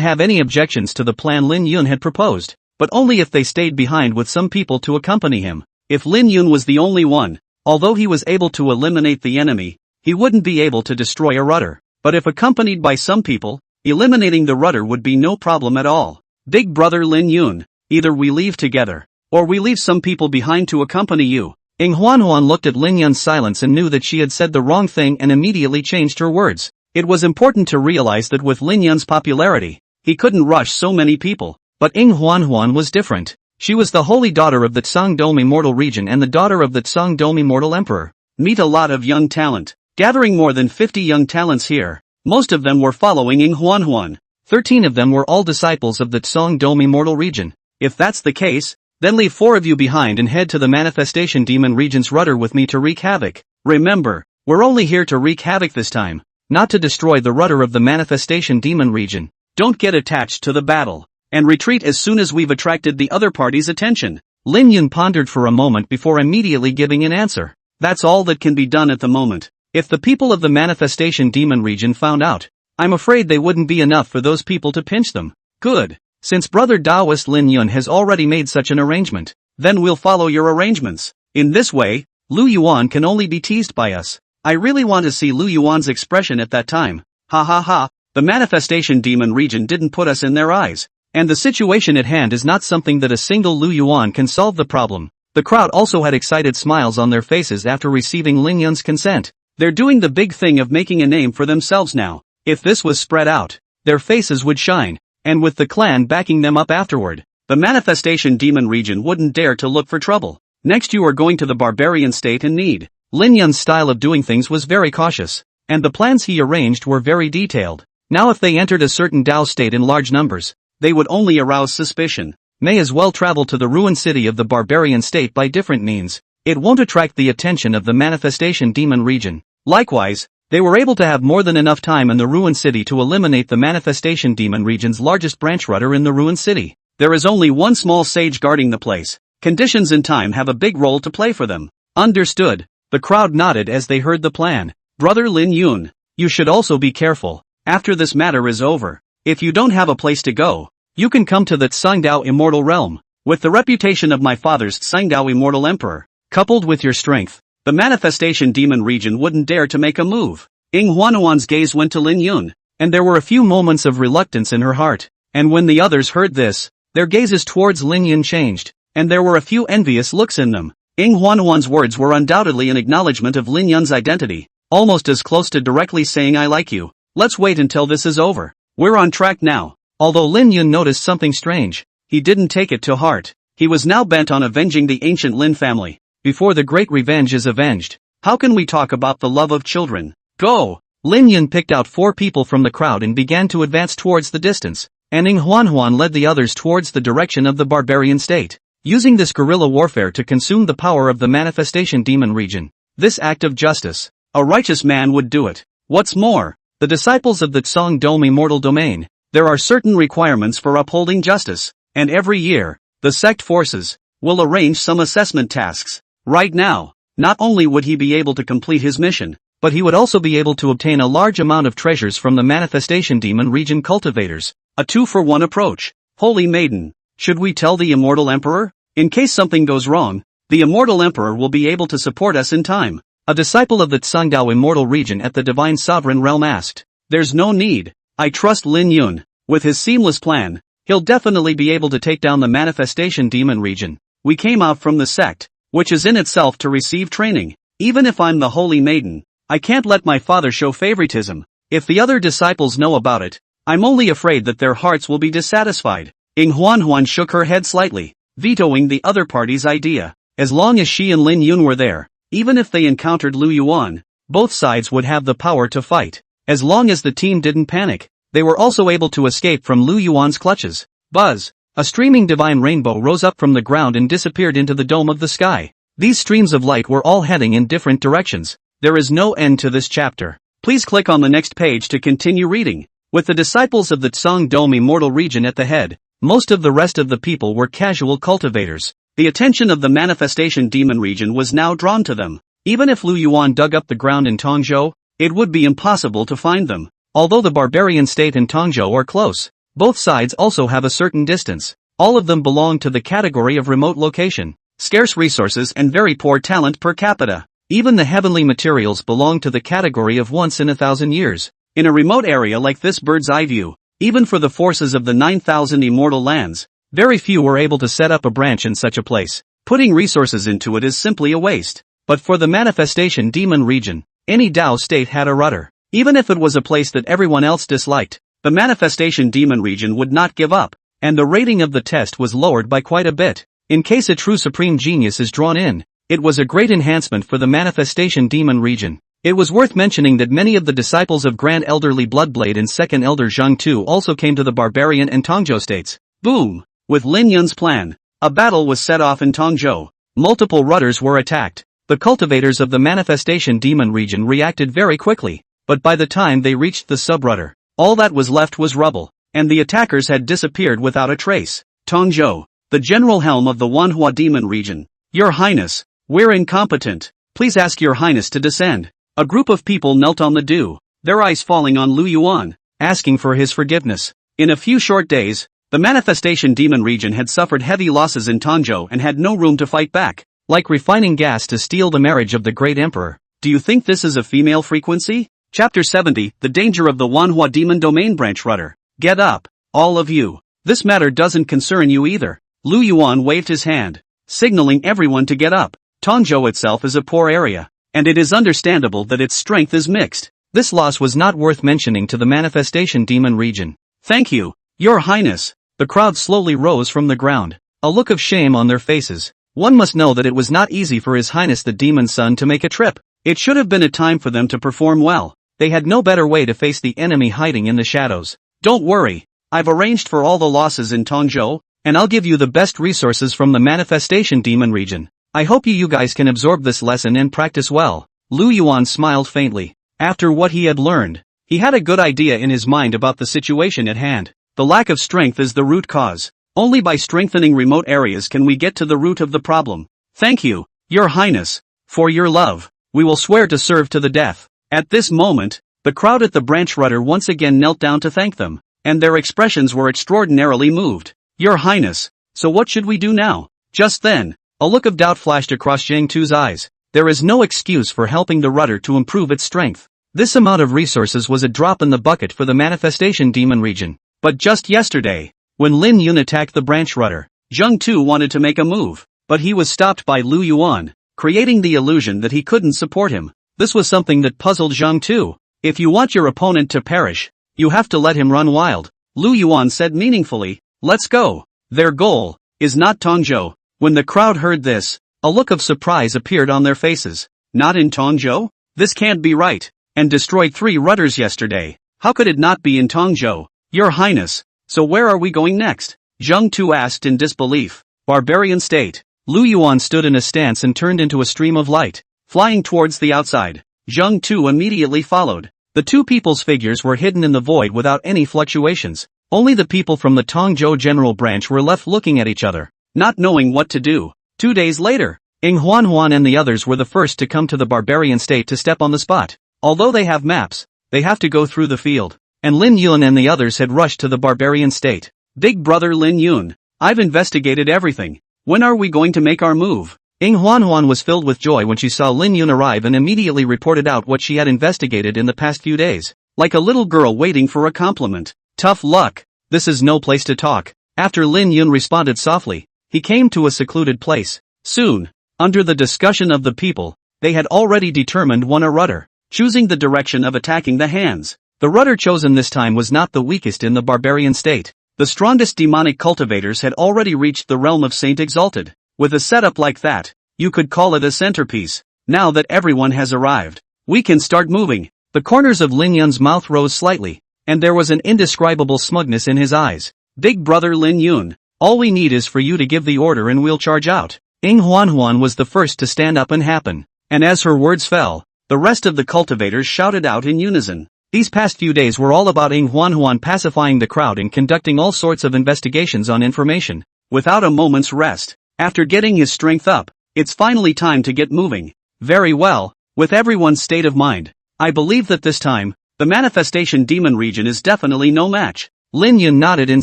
have any objections to the plan Lin Yun had proposed, but only if they stayed behind with some people to accompany him. If Lin Yun was the only one, although he was able to eliminate the enemy, he wouldn't be able to destroy a rudder. But if accompanied by some people, eliminating the rudder would be no problem at all. Big brother Lin Yun, either we leave together, or we leave some people behind to accompany you. Ying Huanhuan looked at Lin Yun's silence and knew that she had said the wrong thing and immediately changed her words. It was important to realize that with Lin Yun's popularity, he couldn't rush so many people. But Ying Huanhuan was different. She was the holy daughter of the Tsang Dome Immortal Region and the daughter of the Tsang Dome Immortal Emperor. Meet a lot of young talent. Gathering more than 50 young talents here. Most of them were following Ying Huanhuan. 13 of them were all disciples of the Tsang Dome Immortal Region. If that's the case, then leave 4 of you behind and head to the Manifestation Demon Region's rudder with me to wreak havoc. Remember, we're only here to wreak havoc this time, not to destroy the rudder of the Manifestation Demon Region. Don't get attached to the battle, and retreat as soon as we've attracted the other party's attention. Lin Yun pondered for a moment before immediately giving an answer. That's all that can be done at the moment. If the people of the Manifestation Demon Region found out, I'm afraid they wouldn't be enough for those people to pinch them. Good. Since brother Taoist Lin Yun has already made such an arrangement, then we'll follow your arrangements. In this way, Lu Yuan can only be teased by us. I really want to see Lu Yuan's expression at that time. Ha ha ha, the Manifestation Demon Region didn't put us in their eyes. And the situation at hand is not something that a single Lu Yuan can solve the problem. The crowd also had excited smiles on their faces after receiving Lin Yun's consent. They're doing the big thing of making a name for themselves now. If this was spread out, their faces would shine. And with the clan backing them up afterward, the Manifestation Demon Region wouldn't dare to look for trouble. Next you are going to the Barbarian State in need. Lin Yun's style of doing things was very cautious, and the plans he arranged were very detailed. Now if they entered a certain Dao state in large numbers, they would only arouse suspicion. May as well travel to the ruined city of the barbarian state by different means. It won't attract the attention of the manifestation demon region. Likewise, they were able to have more than enough time in the ruined city to eliminate the manifestation demon region's largest branch rudder in the ruined city. There is only one small sage guarding the place. Conditions and time have a big role to play for them. Understood. The crowd nodded as they heard the plan. Brother Lin Yun, you should also be careful. After this matter is over, if you don't have a place to go, you can come to the Tsangdao Immortal Realm. With the reputation of my father's Tsangdao Immortal Emperor, coupled with your strength, the manifestation demon region wouldn't dare to make a move. Ying Huanuan's gaze went to Lin Yun, and there were a few moments of reluctance in her heart. And when the others heard this, their gazes towards Lin Yun changed, and there were a few envious looks in them. Ying Huanuan's words were undoubtedly an acknowledgement of Lin Yun's identity, almost as close to directly saying I like you. Let's wait until this is over. We're on track now. Although Lin Yun noticed something strange, he didn't take it to heart. He was now bent on avenging the ancient Lin family. Before the great revenge is avenged, how can we talk about the love of children? Go! Lin Yun picked out 4 people from the crowd and began to advance towards the distance, and Ying Huan led the others towards the direction of the barbarian state, using this guerrilla warfare to consume the power of the manifestation demon region. This act of justice, a righteous man would do it. What's more, the disciples of the Tsang Dome Immortal Domain, there are certain requirements for upholding justice, and every year, the sect forces will arrange some assessment tasks. Right now, not only would he be able to complete his mission, but he would also be able to obtain a large amount of treasures from the manifestation demon region cultivators. A 2-for-1 approach. Holy Maiden, should we tell the Immortal Emperor? In case something goes wrong, the Immortal Emperor will be able to support us in time. A disciple of the Tsangdao Immortal region at the Divine Sovereign Realm asked. There's no need. I trust Lin Yun. With his seamless plan, he'll definitely be able to take down the manifestation demon region. We came out from the sect, which is in itself to receive training. Even if I'm the Holy Maiden, I can't let my father show favoritism. If the other disciples know about it, I'm only afraid that their hearts will be dissatisfied. Ying Huan shook her head slightly, vetoing the other party's idea. As long as she and Lin Yun were there, even if they encountered Lu Yuan, both sides would have the power to fight. As long as the team didn't panic, they were also able to escape from Lu Yuan's clutches. Buzz! A streaming divine rainbow rose up from the ground and disappeared into the dome of the sky. These streams of light were all heading in different directions. There is no end to this chapter. Please click on the next page to continue reading. With the disciples of the Tsang Dome Immortal region at the head, most of the rest of the people were casual cultivators. The attention of the manifestation demon region was now drawn to them. Even if Lu Yuan dug up the ground in Tongzhou, it would be impossible to find them. Although the barbarian state and Tongzhou are close, both sides also have a certain distance. All of them belong to the category of remote location, scarce resources and very poor talent per capita. Even the heavenly materials belong to the category of once in 1,000 years. In a remote area like this bird's eye view, even for the forces of the 9,000 immortal lands, very few were able to set up a branch in such a place. Putting resources into it is simply a waste. But for the manifestation demon region, any Dao state had a rudder. Even if it was a place that everyone else disliked, the manifestation demon region would not give up, and the rating of the test was lowered by quite a bit. In case a true supreme genius is drawn in, it was a great enhancement for the manifestation demon region. It was worth mentioning that many of the disciples of Grand Elder Li Bloodblade and Second Elder Zhang Tu also came to the barbarian and Tongzhou states. Boom! With Lin Yun's plan, a battle was set off in Tongzhou. Multiple rudders were attacked. The cultivators of the manifestation demon region reacted very quickly, but by the time they reached the subrudder, all that was left was rubble, and the attackers had disappeared without a trace. Tongzhou, the general helm of the Manhwa demon region. Your Highness, we're incompetent. Please ask Your Highness to descend. A group of people knelt on the dew, their eyes falling on Lu Yuan, asking for his forgiveness. In a few short days, the manifestation demon region had suffered heavy losses in Tongzhou and had no room to fight back. Like refining gas to steal the marriage of the great emperor. Do you think this is a female frequency? Chapter 70, The Danger of the Wanhua Demon Domain Branch Rudder. Get up, all of you. This matter doesn't concern you either. Lu Yuan waved his hand, signaling everyone to get up. Tongzhou itself is a poor area, and it is understandable that its strength is mixed. This loss was not worth mentioning to the manifestation demon region. Thank you, Your Highness. The crowd slowly rose from the ground, a look of shame on their faces. One must know that it was not easy for His Highness the Demon Son to make a trip. It should have been a time for them to perform well. They had no better way to face the enemy hiding in the shadows. Don't worry, I've arranged for all the losses in Tongzhou, and I'll give you the best resources from the manifestation demon region. I hope you guys can absorb this lesson and practice well. Lu Yuan smiled faintly. After what he had learned, he had a good idea in his mind about the situation at hand. The lack of strength is the root cause. Only by strengthening remote areas can we get to the root of the problem. Thank you, Your Highness, for your love. We will swear to serve to the death. At this moment, the crowd at the branch rudder once again knelt down to thank them, and their expressions were extraordinarily moved. Your Highness, so what should we do now? Just then, a look of doubt flashed across Zhang Tu's eyes. There is no excuse for helping the rudder to improve its strength. This amount of resources was a drop in the bucket for the manifestation demon region. But just yesterday, when Lin Yun attacked the branch rudder, Zhang Tu wanted to make a move, but he was stopped by Lu Yuan, creating the illusion that he couldn't support him. This was something that puzzled Zhang Tu. If you want your opponent to perish, you have to let him run wild, Lu Yuan said meaningfully. Let's go. Their goal is not Tongzhou. When the crowd heard this, a look of surprise appeared on their faces. Not in Tongzhou? This can't be right. And destroyed 3 rudders yesterday. How could it not be in Tongzhou? Your Highness, so where are we going next? Zhang Tu asked in disbelief. Barbarian state. Lu Yuan stood in a stance and turned into a stream of light, flying towards the outside. Zhang Tu immediately followed. The 2 people's figures were hidden in the void without any fluctuations. Only the people from the Tongzhou General Branch were left looking at each other, not knowing what to do. 2 days later, Ing Huan and the others were the first to come to the barbarian state to step on the spot. Although they have maps, they have to go through the field. And Lin Yun and the others had rushed to the barbarian state. Big brother Lin Yun, I've investigated everything. When are we going to make our move? Ing Huan was filled with joy when she saw Lin Yun arrive and immediately reported out what she had investigated in the past few days. Like a little girl waiting for a compliment. Tough luck. This is no place to talk. After Lin Yun responded softly, he came to a secluded place. Soon, under the discussion of the people, they had already determined one a rudder, choosing the direction of attacking the hands. The rudder chosen this time was not the weakest in the barbarian state. The strongest demonic cultivators had already reached the realm of Saint Exalted. With a setup like that, you could call it a centerpiece. Now that everyone has arrived, we can start moving. The corners of Lin Yun's mouth rose slightly, and there was an indescribable smugness in his eyes. Big brother Lin Yun, all we need is for you to give the order and we'll charge out. Ing Huan was the first to stand up and happen, and as her words fell, the rest of the cultivators shouted out in unison. These past few days were all about Ing Huan pacifying the crowd and conducting all sorts of investigations on information, without a moment's rest. After getting his strength up, it's finally time to get moving. Very well, with everyone's state of mind, I believe that this time, the manifestation demon region is definitely no match. Lin Yun nodded in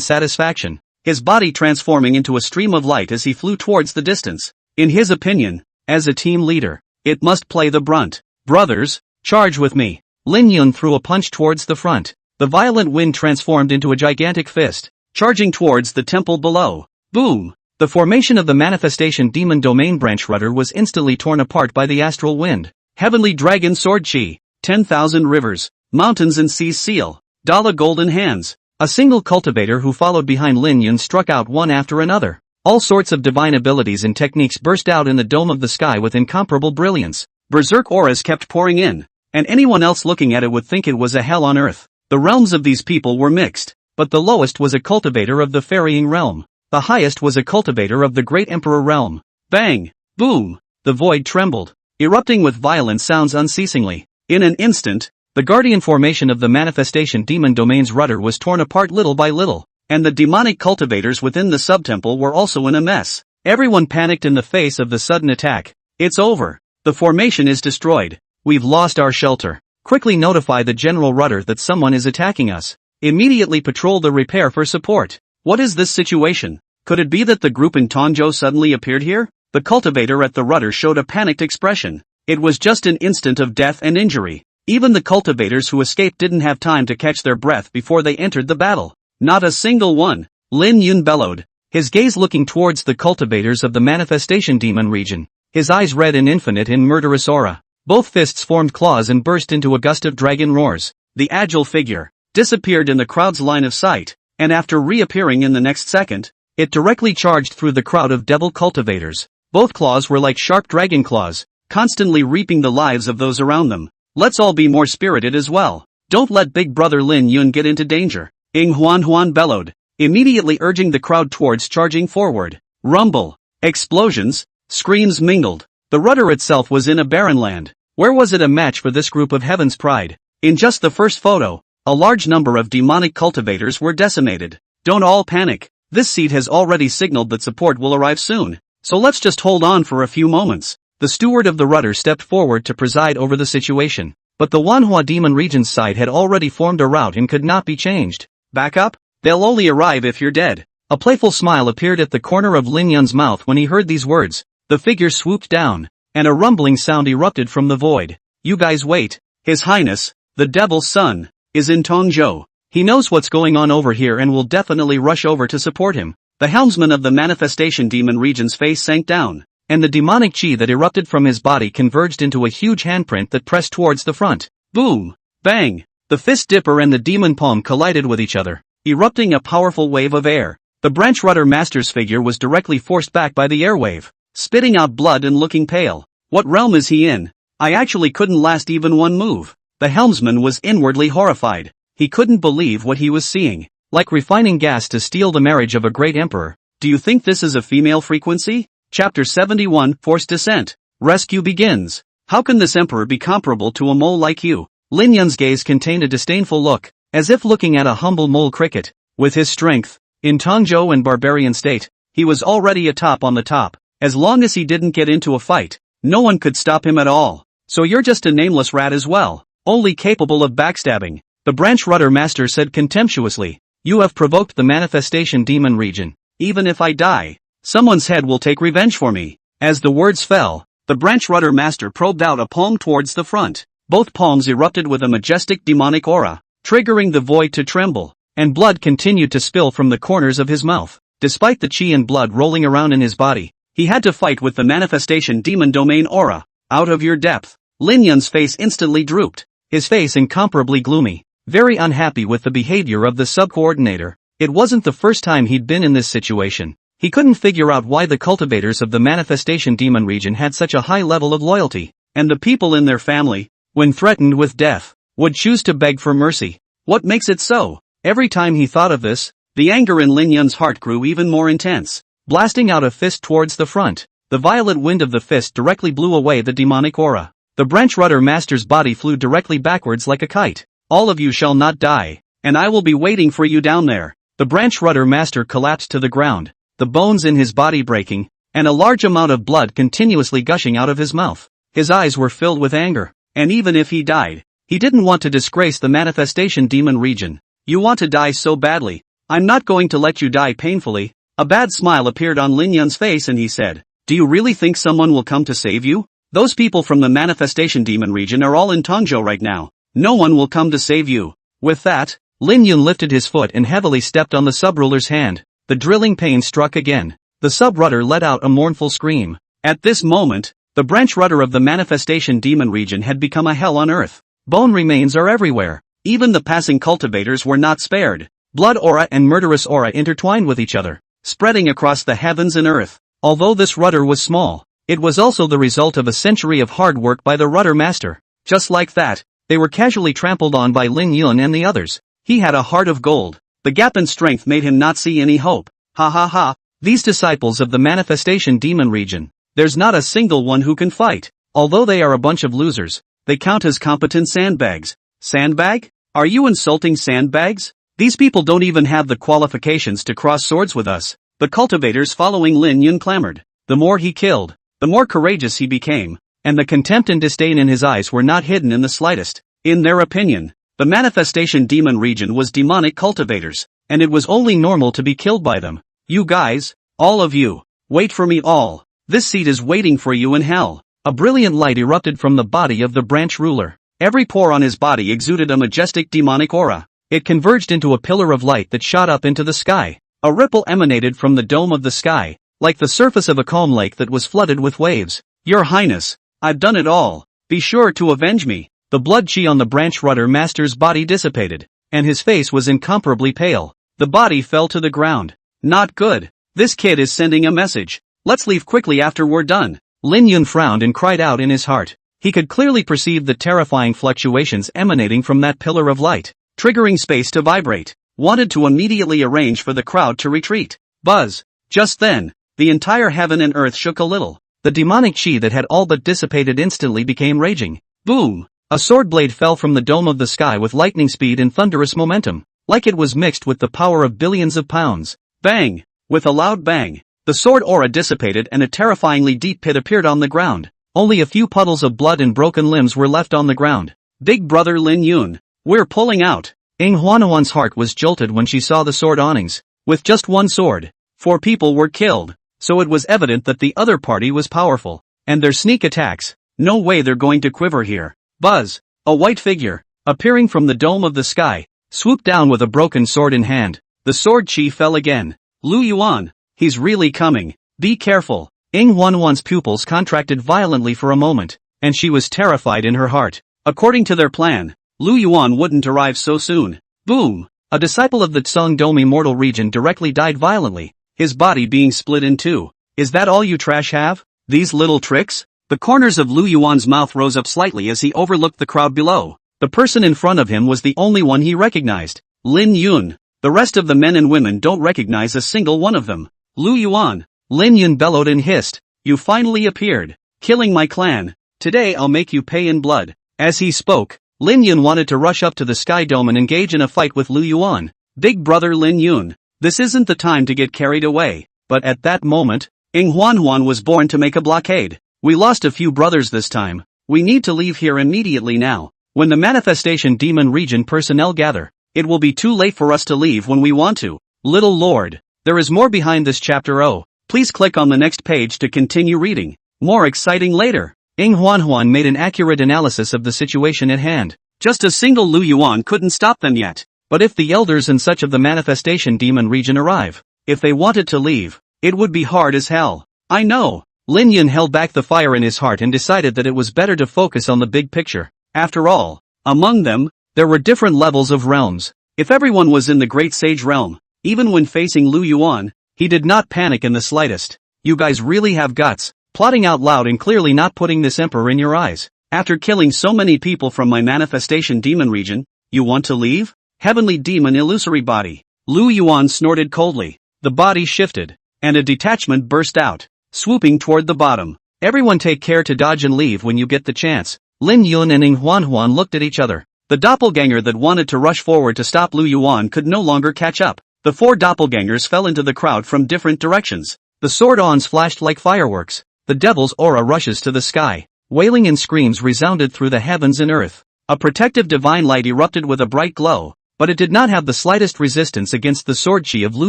satisfaction, his body transforming into a stream of light as he flew towards the distance. In his opinion, as a team leader, it must play the brunt. Brothers, charge with me. Lin Yun threw a punch towards the front. The violent wind transformed into a gigantic fist, charging towards the temple below. Boom! The formation of the manifestation demon domain branch rudder was instantly torn apart by the astral wind. Heavenly dragon sword chi, 10,000 rivers, mountains and seas seal, Dala golden hands. A single cultivator who followed behind Lin Yun struck out one after another. All sorts of divine abilities and techniques burst out in the dome of the sky with incomparable brilliance. Berserk auras kept pouring in, and anyone else looking at it would think it was a hell on earth. The realms of these people were mixed, but the lowest was a cultivator of the ferrying realm. The highest was a cultivator of the great emperor realm. Bang! Boom! The void trembled, erupting with violent sounds unceasingly. In an instant, the guardian formation of the manifestation demon domain's rudder was torn apart little by little, and the demonic cultivators within the subtemple were also in a mess. Everyone panicked in the face of the sudden attack. It's over. The formation is destroyed. We've lost our shelter. Quickly notify the general rudder that someone is attacking us. Immediately patrol the repair for support. What is this situation? Could it be that the group in Tongzhou suddenly appeared here? The cultivator at the rudder showed a panicked expression. It was just an instant of death and injury. Even the cultivators who escaped didn't have time to catch their breath before they entered the battle. Not a single one. Lin Yun bellowed, his gaze looking towards the cultivators of the manifestation demon region. His eyes red and infinite in murderous aura. Both fists formed claws and burst into a gust of dragon roars. The agile figure disappeared in the crowd's line of sight, and after reappearing in the next second, it directly charged through the crowd of devil cultivators. Both claws were like sharp dragon claws, constantly reaping the lives of those around them. Let's all be more spirited as well. Don't let big brother Lin Yun get into danger. Huan bellowed, immediately urging the crowd towards charging forward. Rumble. Explosions. Screams mingled. The rudder itself was in a barren land. Where was it a match for this group of Heaven's Pride? In just the first photo, a large number of demonic cultivators were decimated. Don't all panic. This seed has already signaled that support will arrive soon. So let's just hold on for a few moments. The steward of the rudder stepped forward to preside over the situation. But the Manhwa demon region's side had already formed a route and could not be changed. Back up? They'll only arrive if you're dead. A playful smile appeared at the corner of Lin Yun's mouth when he heard these words. The figure swooped down, and a rumbling sound erupted from the void. You guys wait. His Highness, the Devil's Son, is in Tongzhou. He knows what's going on over here and will definitely rush over to support him. The helmsman of the manifestation demon region's face sank down, and the demonic chi that erupted from his body converged into a huge handprint that pressed towards the front. Boom! Bang! The fist dipper and the demon palm collided with each other, erupting a powerful wave of air. The branch rudder master's figure was directly forced back by the airwave, spitting out blood and looking pale. What realm is he in? I actually couldn't last even one move. The helmsman was inwardly horrified. He couldn't believe what he was seeing. Like refining gas to steal the marriage of a great emperor. Do you think this is a female frequency? Chapter 71, Forced Descent. Rescue begins. How can this emperor be comparable to a mole like you? Lin Yun's gaze contained a disdainful look, as if looking at a humble mole cricket. With his strength, in Tongzhou and barbarian state, he was already atop on the top. As long as he didn't get into a fight, no one could stop him at all. So you're just a nameless rat as well, only capable of backstabbing. The branch rudder master said contemptuously. You have provoked the manifestation demon region. Even if I die, someone's head will take revenge for me. As the words fell, the branch rudder master probed out a palm towards the front. Both palms erupted with a majestic demonic aura, triggering the void to tremble, and blood continued to spill from the corners of his mouth. Despite the chi and blood rolling around in his body, he had to fight with the manifestation demon domain aura. Out of your depth. Lin Yun's face instantly drooped, his face incomparably gloomy, very unhappy with the behavior of the sub-coordinator. It wasn't the first time he'd been in this situation. He couldn't figure out why the cultivators of the manifestation demon region had such a high level of loyalty, and the people in their family, when threatened with death, would choose to beg for mercy. What makes it so? Every time he thought of this, the anger in Lin Yun's heart grew even more intense. Blasting out a fist towards the front, the violet wind of the fist directly blew away the demonic aura. The branch rudder master's body flew directly backwards like a kite. All of you shall not die, and I will be waiting for you down there. The branch rudder master collapsed to the ground, the bones in his body breaking, and a large amount of blood continuously gushing out of his mouth. His eyes were filled with anger, and even if he died, he didn't want to disgrace the manifestation demon region. You want to die so badly. I'm not going to let you die painfully. A bad smile appeared on Lin Yun's face and he said, do you really think someone will come to save you? Those people from the manifestation demon region are all in Tongzhou right now. No one will come to save you. With that, Lin Yun lifted his foot and heavily stepped on the sub-ruler's hand. The drilling pain struck again. The sub-rudder let out a mournful scream. At this moment, the branch rudder of the manifestation demon region had become a hell on earth. Bone remains are everywhere. Even the passing cultivators were not spared. Blood aura and murderous aura intertwined with each other, spreading across the heavens and earth. Although this rudder was small, it was also the result of a century of hard work by the rudder master. Just like that, they were casually trampled on by Lin Yun and the others. He had a heart of gold. The gap in strength made him not see any hope. Ha ha ha. These disciples of the manifestation demon region, there's not a single one who can fight. Although they are a bunch of losers, they count as competent sandbags. Sandbag? Are you insulting sandbags? These people don't even have the qualifications to cross swords with us. The cultivators following Lin Yun clamored. The more he killed, the more courageous he became, and the contempt and disdain in his eyes were not hidden in the slightest. In their opinion, the manifestation demon region was demonic cultivators, and it was only normal to be killed by them. You guys, all of you, wait for me all. This seat is waiting for you in hell. A brilliant light erupted from the body of the branch ruler. Every pore on his body exuded a majestic demonic aura. It converged into a pillar of light that shot up into the sky. A ripple emanated from the dome of the sky, like the surface of a calm lake that was flooded with waves. Your Highness, I've done it all. Be sure to avenge me. The blood chi on the branch rudder master's body dissipated, and his face was incomparably pale. The body fell to the ground. Not good. This kid is sending a message. Let's leave quickly after we're done. Lin Yun frowned and cried out in his heart. He could clearly perceive the terrifying fluctuations emanating from that pillar of light, triggering space to vibrate. wanted to immediately arrange for the crowd to retreat. Buzz. Just then, the entire heaven and earth shook a little. The demonic chi that had all but dissipated instantly became raging. Boom! A sword blade fell from the dome of the sky with lightning speed and thunderous momentum, like it was mixed with the power of billions of pounds. Bang! With a loud bang, the sword aura dissipated and a terrifyingly deep pit appeared on the ground. Only a few puddles of blood and broken limbs were left on the ground. Big brother Lin Yun, we're pulling out. Huanuan's heart was jolted when she saw the sword awnings. With just one sword, 4 people were killed, so it was evident that the other party was powerful. And their sneak attacks, no way they're going to quiver here. Buzz, a white figure, appearing from the dome of the sky, swooped down with a broken sword in hand. The sword chi fell again. Lu Yuan, he's really coming. Be careful. Huanuan's pupils contracted violently for a moment, and she was terrified in her heart. According to their plan, Lu Yuan wouldn't arrive so soon. Boom! A disciple of the Tsung Dome immortal region directly died violently, his body being split in two. Is that all you trash have? These little tricks? The corners of Lu Yuan's mouth rose up slightly as he overlooked the crowd below. The person in front of him was the only one he recognized. Lin Yun. The rest of the men and women don't recognize a single one of them. Lu Yuan. Lin Yun bellowed and hissed. You finally appeared. Killing my clan. Today I'll make you pay in blood. As he spoke, Lin Yun wanted to rush up to the Sky Dome and engage in a fight with Lu Yuan. Big brother Lin Yun. This isn't the time to get carried away. But at that moment, Huan was born to make a blockade. We lost a few brothers this time. We need to leave here immediately now. When the manifestation demon region personnel gather, it will be too late for us to leave when we want to. Little Lord, there is more behind this chapter. Oh, please click on the next page to continue reading. More exciting later. Huan made an accurate analysis of the situation at hand. Just a single Lu Yuan couldn't stop them yet. But if the elders and such of the manifestation demon region arrive, if they wanted to leave, it would be hard as hell. I know. Lin Yun held back the fire in his heart and decided that it was better to focus on the big picture. After all, among them, there were different levels of realms. If everyone was in the Great Sage realm, even when facing Lu Yuan, he did not panic in the slightest. You guys really have guts, plotting out loud and clearly not putting this emperor in your eyes. After killing so many people from my manifestation demon region, you want to leave? Heavenly demon illusory body. Lu Yuan snorted coldly. The body shifted, and a detachment burst out, swooping toward the bottom. Everyone take care to dodge and leave when you get the chance. Lin Yun and Huan looked at each other. The doppelganger that wanted to rush forward to stop Lu Yuan could no longer catch up. The 4 doppelgangers fell into the crowd from different directions. The sword ons flashed like fireworks. The devil's aura rushes to the sky. Wailing and screams resounded through the heavens and earth. A protective divine light erupted with a bright glow, but it did not have the slightest resistance against the sword chi of Lu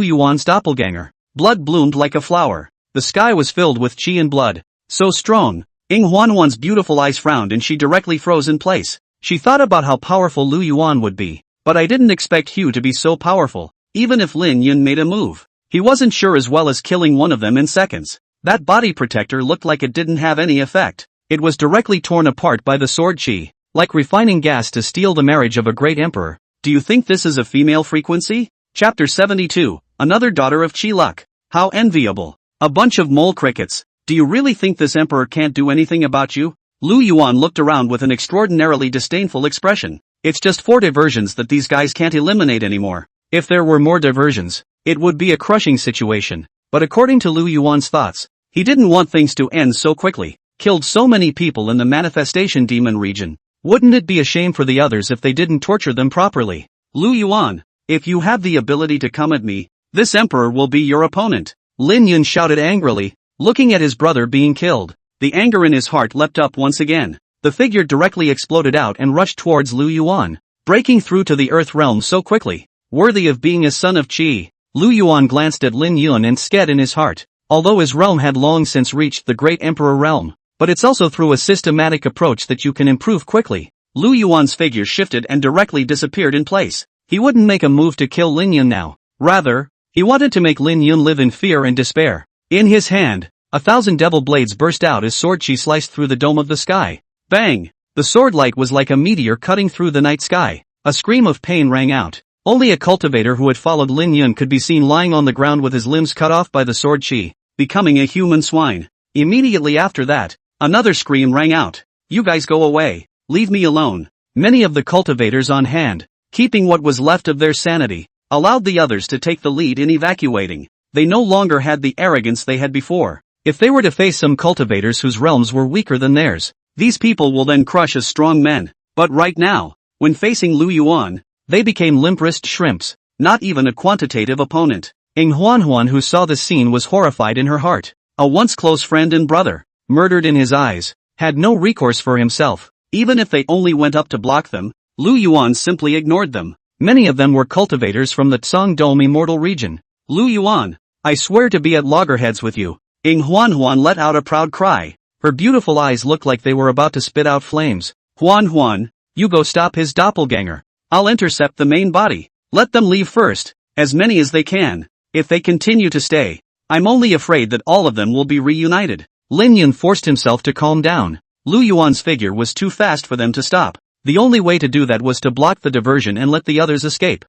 Yuan's doppelganger. Blood bloomed like a flower. The sky was filled with chi and blood. So strong. Huan's beautiful eyes frowned and she directly froze in place. She thought about how powerful Lu Yuan would be. But I didn't expect Hugh to be so powerful. Even if Lin Yun made a move, he wasn't sure as well as killing one of them in seconds. That body protector looked like it didn't have any effect. It was directly torn apart by the sword chi, like refining gas to steal the marriage of a great emperor. Do you think this is a female frequency? Chapter 72, Another Daughter of Chi Luck. How enviable. A bunch of mole crickets. Do you really think this emperor can't do anything about you? Lu Yuan looked around with an extraordinarily disdainful expression. It's just 4 diversions that these guys can't eliminate anymore. If there were more diversions, it would be a crushing situation. But according to Lu Yuan's thoughts, he didn't want things to end so quickly. Killed so many people in the manifestation demon region. Wouldn't it be a shame for the others if they didn't torture them properly? Lu Yuan, if you have the ability to come at me, this emperor will be your opponent. Lin Yun shouted angrily, looking at his brother being killed. The anger in his heart leapt up once again. The figure directly exploded out and rushed towards Lu Yuan, breaking through to the earth realm so quickly. Worthy of being a son of Qi. Lu Yuan glanced at Lin Yun and sked in his heart. Although his realm had long since reached the great emperor realm, but it's also through a systematic approach that you can improve quickly. Lu Yuan's figure shifted and directly disappeared in place. He wouldn't make a move to kill Lin Yun now. Rather, he wanted to make Lin Yun live in fear and despair. In his hand, 1,000 devil blades burst out as sword chi sliced through the dome of the sky. Bang! The sword light was like a meteor cutting through the night sky. A scream of pain rang out. Only a cultivator who had followed Lin Yun could be seen lying on the ground with his limbs cut off by the sword chi, becoming a human swine. Immediately after that, another scream rang out. You guys go away. Leave me alone. Many of the cultivators on hand, keeping what was left of their sanity, allowed the others to take the lead in evacuating. They no longer had the arrogance they had before. If they were to face some cultivators whose realms were weaker than theirs, these people will then crush as strong men. But right now, when facing Lu Yuan, they became limp-wrist shrimps, not even a quantitative opponent. Huan, who saw this scene, was horrified in her heart. A once close friend and brother, murdered in his eyes, had no recourse for himself. Even if they only went up to block them, Lu Yuan simply ignored them. Many of them were cultivators from the Tsang immortal region. Lu Yuan, I swear to be at loggerheads with you. Huan let out a proud cry. Her beautiful eyes looked like they were about to spit out flames. Huan, you go stop his doppelganger. I'll intercept the main body. Let them leave first, as many as they can. If they continue to stay, I'm only afraid that all of them will be reunited. Lin Yun forced himself to calm down. Lu Yuan's figure was too fast for them to stop. The only way to do that was to block the diversion and let the others escape.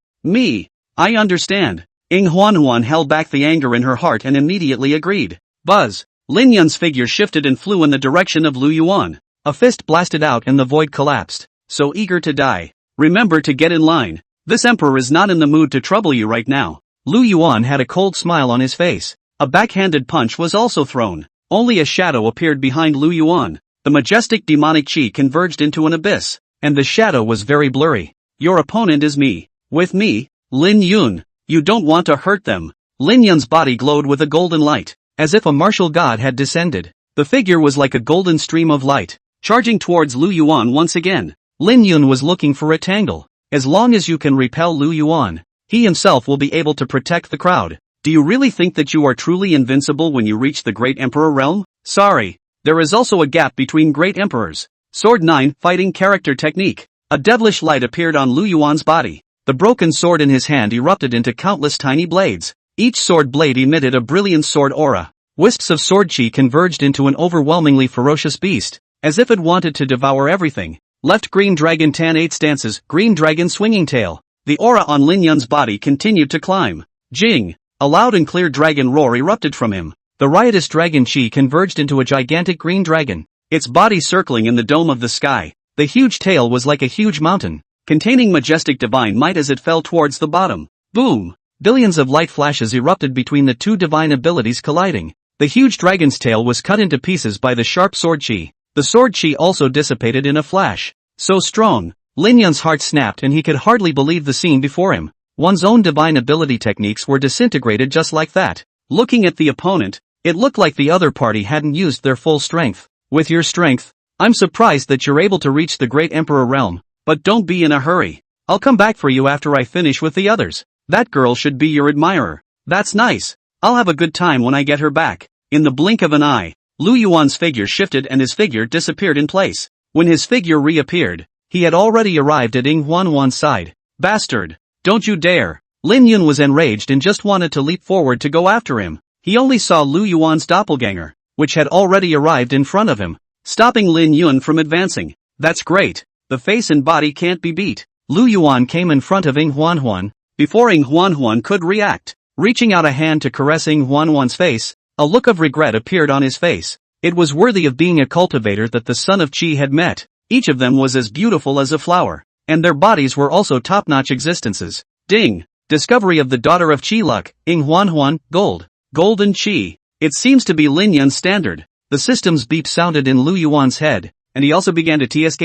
I understand. Huan held back the anger in her heart and immediately agreed. Buzz. Lin Yun's figure shifted and flew in the direction of Lu Yuan. A fist blasted out and the void collapsed. So eager to die. Remember to get in line. This emperor is not in the mood to trouble you right now. Lu Yuan had a cold smile on his face. A backhanded punch was also thrown. Only a shadow appeared behind Lu Yuan. The majestic demonic chi converged into an abyss, and the shadow was very blurry. Your opponent is me. With me, Lin Yun. You don't want to hurt them. Lin Yun's body glowed with a golden light, as if a martial god had descended. The figure was like a golden stream of light, charging towards Lu Yuan once again. Lin Yun was looking for a tangle. As long as you can repel Lu Yuan, he himself will be able to protect the crowd. Do you really think that you are truly invincible when you reach the Great Emperor realm? Sorry. There is also a gap between Great Emperors. Sword 9, Fighting Character Technique. A devilish light appeared on Lu Yuan's body. The broken sword in his hand erupted into countless tiny blades. Each sword blade emitted a brilliant sword aura. Wisps of sword chi converged into an overwhelmingly ferocious beast, as if it wanted to devour everything. Left green dragon tan 8 stances, green dragon swinging tail. The aura on Lin Yun's body continued to climb. Jing! A loud and clear dragon roar erupted from him. The riotous dragon chi converged into a gigantic green dragon, its body circling in the dome of the sky. The huge tail was like a huge mountain, containing majestic divine might as it fell towards the bottom. Boom! Billions of light flashes erupted between the two divine abilities colliding. The huge dragon's tail was cut into pieces by the sharp sword chi. The sword chi also dissipated in a flash. So strong, Lin Yun's heart snapped and he could hardly believe the scene before him. One's own divine ability techniques were disintegrated just like that. Looking at the opponent, it looked like the other party hadn't used their full strength. With your strength, I'm surprised that you're able to reach the Great Emperor realm, but don't be in a hurry. I'll come back for you after I finish with the others. That girl should be your admirer. That's nice. I'll have a good time when I get her back. In the blink of an eye, Lu Yuan's figure shifted and his figure disappeared in place. When his figure reappeared, he had already arrived at Huan's side. Bastard! Don't you dare! Lin Yun was enraged and just wanted to leap forward to go after him. He only saw Lu Yuan's doppelganger, which had already arrived in front of him, stopping Lin Yun from advancing. That's great. The face and body can't be beat. Lu Yuan came in front of Huan. Before Huan could react, reaching out a hand to caress Huan's face, a look of regret appeared on his face. It was worthy of being a cultivator that the son of Qi had met. Each of them was as beautiful as a flower, and their bodies were also top-notch existences. Ding! Discovery of the daughter of Qi luck, Huan, gold. Golden Qi. It seems to be Lin Yun's standard. The system's beep sounded in Lu Yuan's head, and he also began to tsk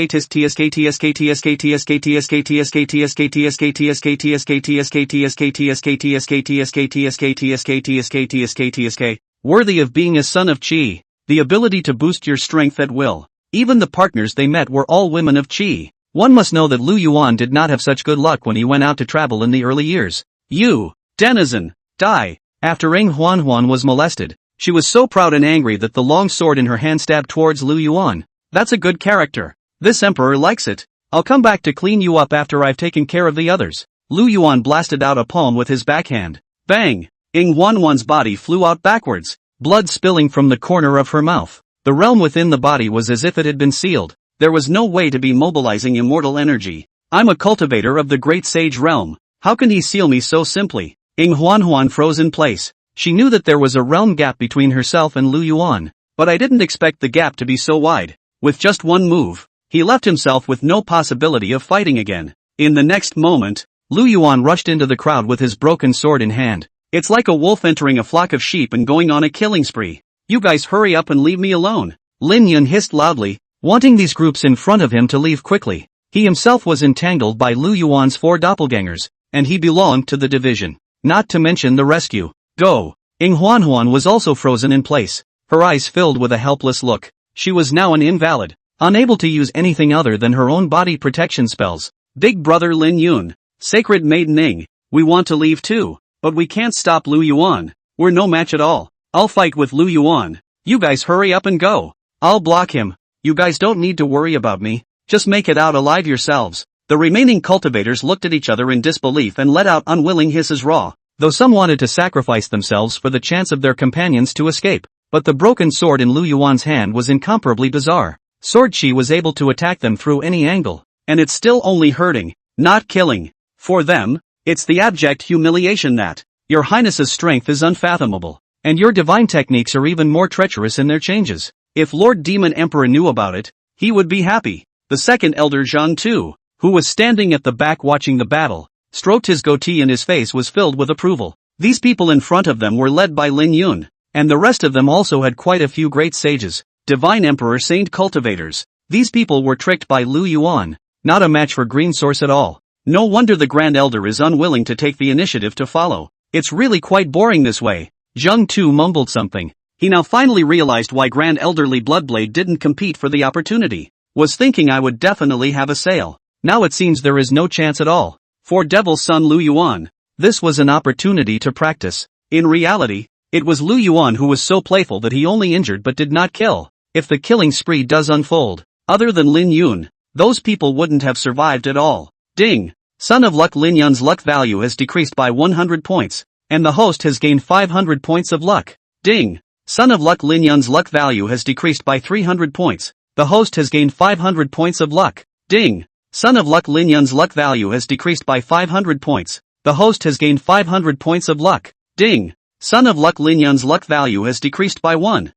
worthy of being a son of Qi. The ability to boost your strength at will. Even the partners they met were all women of Qi. One must know that Lu Yuan did not have such good luck when he went out to travel in the early years. You, denizen, die. After Huan was molested, she was so proud and angry that the long sword in her hand stabbed towards Lu Yuan. That's a good character. This emperor likes it. I'll come back to clean you up after I've taken care of the others. Lu Yuan blasted out a palm with his backhand. Bang! Huan's body flew out backwards, blood spilling from the corner of her mouth. The realm within the body was as if it had been sealed. There was no way to be mobilizing immortal energy. I'm a cultivator of the great sage realm. How can he seal me so simply? Huan froze in place. She knew that there was a realm gap between herself and Lu Yuan, but I didn't expect the gap to be so wide. With just one move, he left himself with no possibility of fighting again. In the next moment, Lu Yuan rushed into the crowd with his broken sword in hand. It's like a wolf entering a flock of sheep and going on a killing spree. You guys hurry up and leave me alone. Lin Yun hissed loudly, wanting these groups in front of him to leave quickly. He himself was entangled by Lu Yuan's 4 doppelgangers, and he belonged to the division. Not to mention the rescue. Go! Ing Huan was also frozen in place, her eyes filled with a helpless look. She was now an invalid, unable to use anything other than her own body protection spells. Big brother Lin Yun, sacred maiden Ing, we want to leave too, but we can't stop Lu Yuan. We're no match at all. I'll fight with Lu Yuan. You guys hurry up and go. I'll block him. You guys don't need to worry about me. Just make it out alive yourselves. The remaining cultivators looked at each other in disbelief and let out unwilling hisses raw, though some wanted to sacrifice themselves for the chance of their companions to escape. But the broken sword in Lu Yuan's hand was incomparably bizarre. Sword chi was able to attack them through any angle, and it's still only hurting, not killing. For them, it's the abject humiliation that, Your Highness's strength is unfathomable, and your divine techniques are even more treacherous in their changes. If Lord Demon Emperor knew about it, he would be happy. The second elder Zhang Tu, who was standing at the back watching the battle, stroked his goatee and his face was filled with approval. These people in front of them were led by Lin Yun, and the rest of them also had quite a few great sages, divine emperor saint cultivators. These people were tricked by Lu Yuan, not a match for Green Source at all. No wonder the Grand Elder is unwilling to take the initiative to follow. It's really quite boring this way. Zhang Tu mumbled something. He now finally realized why Grand Elderly Bloodblade didn't compete for the opportunity. Was thinking I would definitely have a sale. Now it seems there is no chance at all. For Devil's Son Lu Yuan, this was an opportunity to practice. In reality, it was Lu Yuan who was so playful that he only injured but did not kill. If the killing spree does unfold, other than Lin Yun, those people wouldn't have survived at all. Ding! Son of Luck Lin Yun's luck value has decreased by 100 points, and the host has gained 500 points of luck. Ding! Son of Luck Lin Yun's luck value has decreased by 300 points. The host has gained 500 points of luck. Ding! Son of Luck Lin Yun's luck value has decreased by 500 points. The host has gained 500 points of luck. Ding! Son of Luck Lin Yun's luck value has decreased by 1,000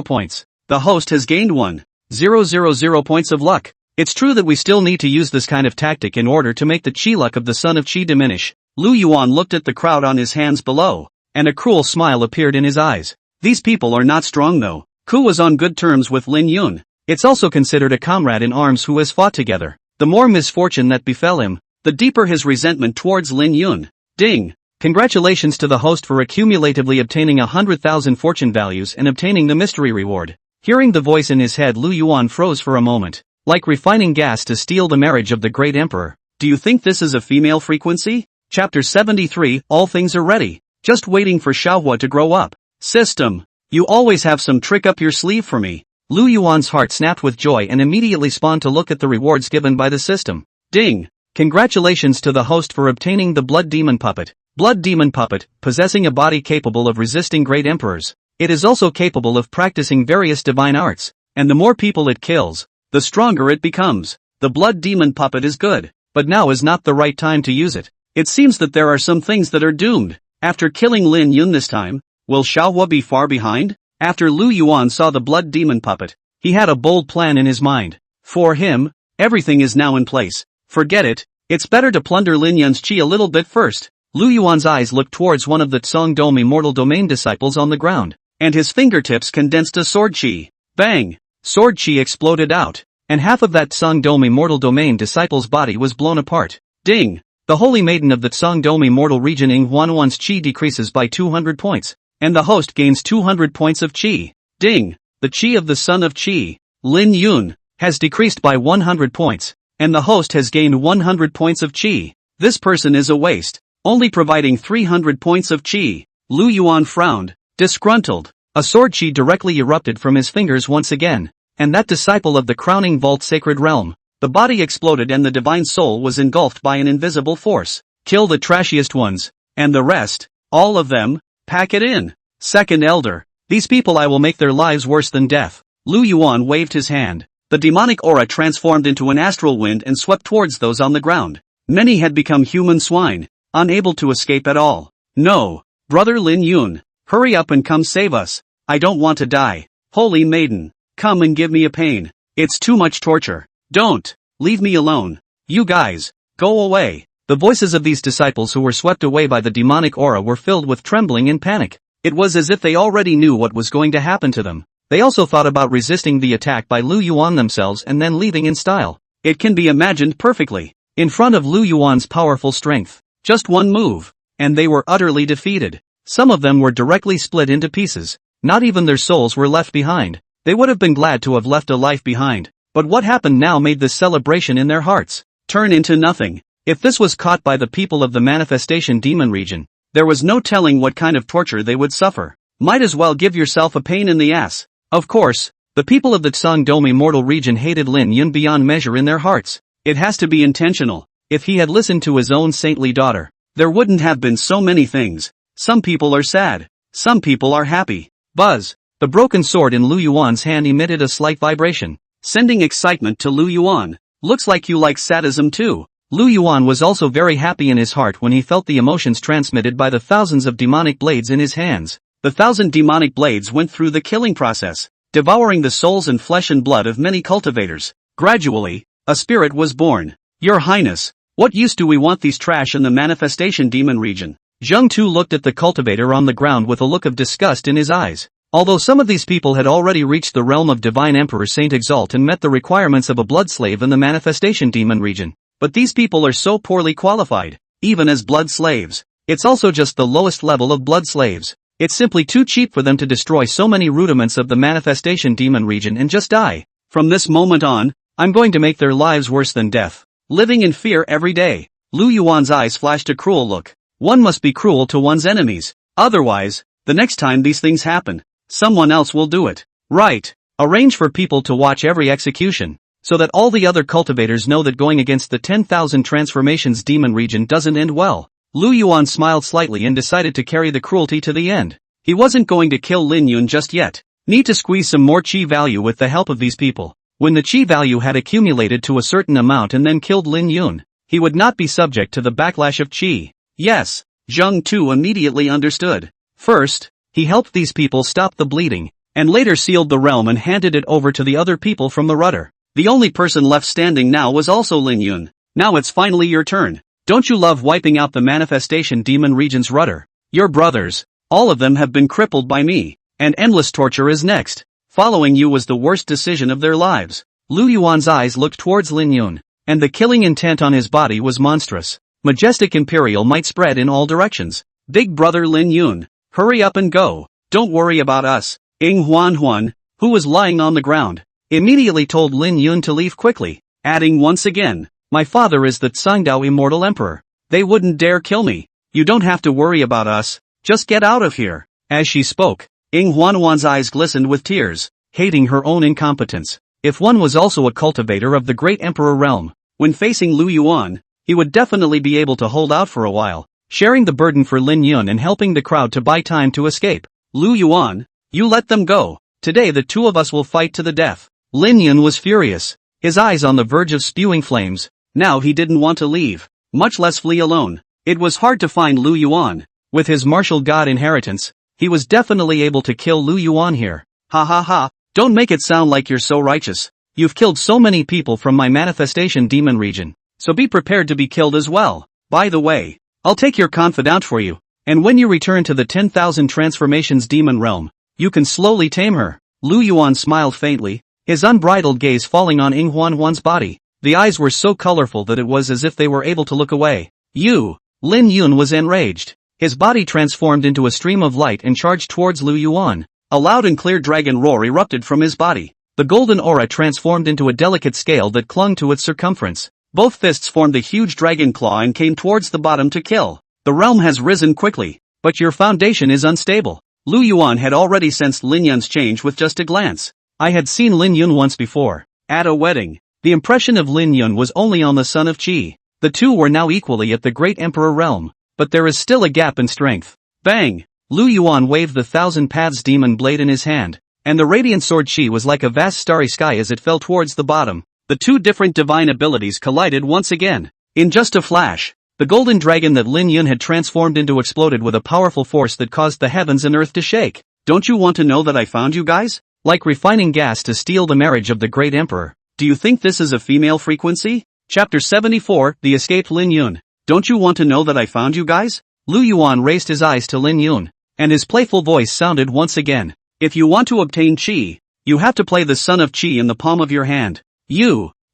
points. The host has gained 1,000 points of luck. It's true that we still need to use this kind of tactic in order to make the chi luck of the Son of Chi diminish. Lu Yuan looked at the crowd on his hands below, and a cruel smile appeared in his eyes. These people are not strong though. Ku was on good terms with Lin Yun. It's also considered a comrade in arms who has fought together. The more misfortune that befell him, the deeper his resentment towards Lin Yun. Ding! Congratulations to the host for accumulatively obtaining 100,000 fortune values and obtaining the mystery reward. Hearing the voice in his head, Lu Yuan froze for a moment. Like refining gas to steal the marriage of the great emperor. Do you think this is a female frequency? Chapter 73, All things are ready. Just waiting for Xiao Huo to grow up. System. You always have some trick up your sleeve for me. Lu Yuan's heart snapped with joy and immediately spawned to look at the rewards given by the system. Ding! Congratulations to the host for obtaining the Blood Demon Puppet. Blood Demon Puppet, possessing a body capable of resisting great emperors. It is also capable of practicing various divine arts, and the more people it kills, the stronger it becomes. The Blood Demon Puppet is good, but now is not the right time to use it. It seems that there are some things that are doomed. After killing Lin Yun this time, will Xiao Huo be far behind? After Lu Yuan saw the Blood Demon Puppet, he had a bold plan in his mind. For him, everything is now in place. Forget it, it's better to plunder Lin Yun's chi a little bit first. Lu Yuan's eyes looked towards one of the Tsong Dome Immortal Domain disciples on the ground, and his fingertips condensed a sword chi. Bang! Sword chi exploded out, and half of that Tsong Dome Immortal Domain disciple's body was blown apart. Ding! The Holy Maiden of the Tsong Dome Immortal region Ing Huanwan's chi decreases by 200 points, and the host gains 200 points of chi. Ding! The chi of the Son of Chi, Lin Yun, has decreased by 100 points, and the host has gained 100 points of chi. This person is a waste, only providing 300 points of chi. Lu Yuan frowned, disgruntled. A sword chi directly erupted from his fingers once again, and that disciple of the Crowning Vault Sacred Realm. The body exploded and the divine soul was engulfed by an invisible force. Kill the trashiest ones, and the rest, all of them, pack it in. Second Elder, these people I will make their lives worse than death. Lu Yuan waved his hand. The demonic aura transformed into an astral wind and swept towards those on the ground. Many had become human swine, unable to escape at all. No, brother Lin Yun, hurry up and come save us. I don't want to die. Holy Maiden, come and give me a pain. It's too much torture. Don't leave me alone. You guys, go away. The voices of these disciples who were swept away by the demonic aura were filled with trembling and panic. It was as if they already knew what was going to happen to them. They also thought about resisting the attack by Lu Yuan themselves and then leaving in style. It can be imagined perfectly. In front of Lu Yuan's powerful strength, just one move, and they were utterly defeated. Some of them were directly split into pieces. Not even their souls were left behind. They would have been glad to have left a life behind. But what happened now made this celebration in their hearts turn into nothing. If this was caught by the people of the manifestation demon region, there was no telling what kind of torture they would suffer. Might as well give yourself a pain in the ass. Of course, the people of the Tsangdom immortal region hated Lin Yun beyond measure in their hearts. It has to be intentional. If he had listened to his own saintly daughter, there wouldn't have been so many things. Some people are sad. Some people are happy. Buzz. The broken sword in Lu Yuan's hand emitted a slight vibration, sending excitement to Lu Yuan. Looks like you like sadism too. Lu Yuan was also very happy in his heart when he felt the emotions transmitted by the thousands of demonic blades in his hands. The 1,000 demonic blades went through the killing process, devouring the souls and flesh and blood of many cultivators. Gradually, a spirit was born. Your Highness, what use do we want these trash in the manifestation demon region? Zheng Tu looked at the cultivator on the ground with a look of disgust in his eyes. Although some of these people had already reached the realm of Divine Emperor Saint Exalt and met the requirements of a blood slave in the manifestation demon region, but these people are so poorly qualified, even as blood slaves. It's also just the lowest level of blood slaves. It's simply too cheap for them to destroy so many rudiments of the manifestation demon region and just die. From this moment on, I'm going to make their lives worse than death, living in fear every day. Lu Yuan's eyes flashed a cruel look. One must be cruel to one's enemies. Otherwise, the next time these things happen, someone else will do it. Right. Arrange for people to watch every execution, so that all the other cultivators know that going against the 10,000 transformations demon region doesn't end well. Lu Yuan smiled slightly and decided to carry the cruelty to the end. He wasn't going to kill Lin Yun just yet. Need to squeeze some more chi value with the help of these people. When the chi value had accumulated to a certain amount and then killed Lin Yun, he would not be subject to the backlash of chi. Yes, Zheng Tu immediately understood. First, he helped these people stop the bleeding, and later sealed the realm and handed it over to the other people from the rudder. The only person left standing now was also Lin Yun. Now it's finally your turn. Don't you love wiping out the manifestation demon region's rudder? Your brothers, all of them have been crippled by me, and endless torture is next. Following you was the worst decision of their lives. Lu Yuan's eyes looked towards Lin Yun, and the killing intent on his body was monstrous. Majestic imperial might spread in all directions. Big brother Lin Yun, hurry up and go. Don't worry about us. Ing Huan, who was lying on the ground, immediately told Lin Yun to leave quickly, adding once again, my father is the Tsangdao immortal emperor. They wouldn't dare kill me. You don't have to worry about us. Just get out of here. As she spoke, Ing Huan's eyes glistened with tears, hating her own incompetence. If one was also a cultivator of the great emperor realm, when facing Lu Yuan, he would definitely be able to hold out for a while, sharing the burden for Lin Yun and helping the crowd to buy time to escape. Lu Yuan, you let them go. Today the two of us will fight to the death. Lin Yun was furious, his eyes on the verge of spewing flames. Now he didn't want to leave, much less flee alone. It was hard to find Lu Yuan. With his martial god inheritance, he was definitely able to kill Lu Yuan here. Ha ha ha, don't make it sound like you're so righteous. You've killed so many people from my manifestation demon region, so be prepared to be killed as well. By the way, I'll take your confidant for you, and when you return to the 10,000 transformations demon realm, you can slowly tame her. Lu Yuan smiled faintly, his unbridled gaze falling on Ing Huan's body. The eyes were so colorful that it was as if they were able to look away. You! Lin Yun was enraged. His body transformed into a stream of light and charged towards Lu Yuan. A loud and clear dragon roar erupted from his body. The golden aura transformed into a delicate scale that clung to its circumference. Both fists formed a huge dragon claw and came towards the bottom to kill. The realm has risen quickly, but your foundation is unstable. Lu Yuan had already sensed Lin Yun's change with just a glance. I had seen Lin Yun once before, at a wedding. The impression of Lin Yun was only on the son of Qi. The two were now equally at the great emperor realm, but there is still a gap in strength. Bang! Lu Yuan waved the 1,000 paths demon blade in his hand, and the radiant sword Qi was like a vast starry sky as it fell towards the bottom. The two different divine abilities collided once again. In just a flash, the golden dragon that Lin Yun had transformed into exploded with a powerful force that caused the heavens and earth to shake. Don't you want to know that I found you guys? Like refining gas to steal the marriage of the great emperor. Do you think this is a female frequency? Chapter 74, The Escaped Lin Yun. Don't you want to know that I found you guys? Lu Yuan raised his eyes to Lin Yun, and his playful voice sounded once again. If you want to obtain qi, you have to play the son of qi in the palm of your hand.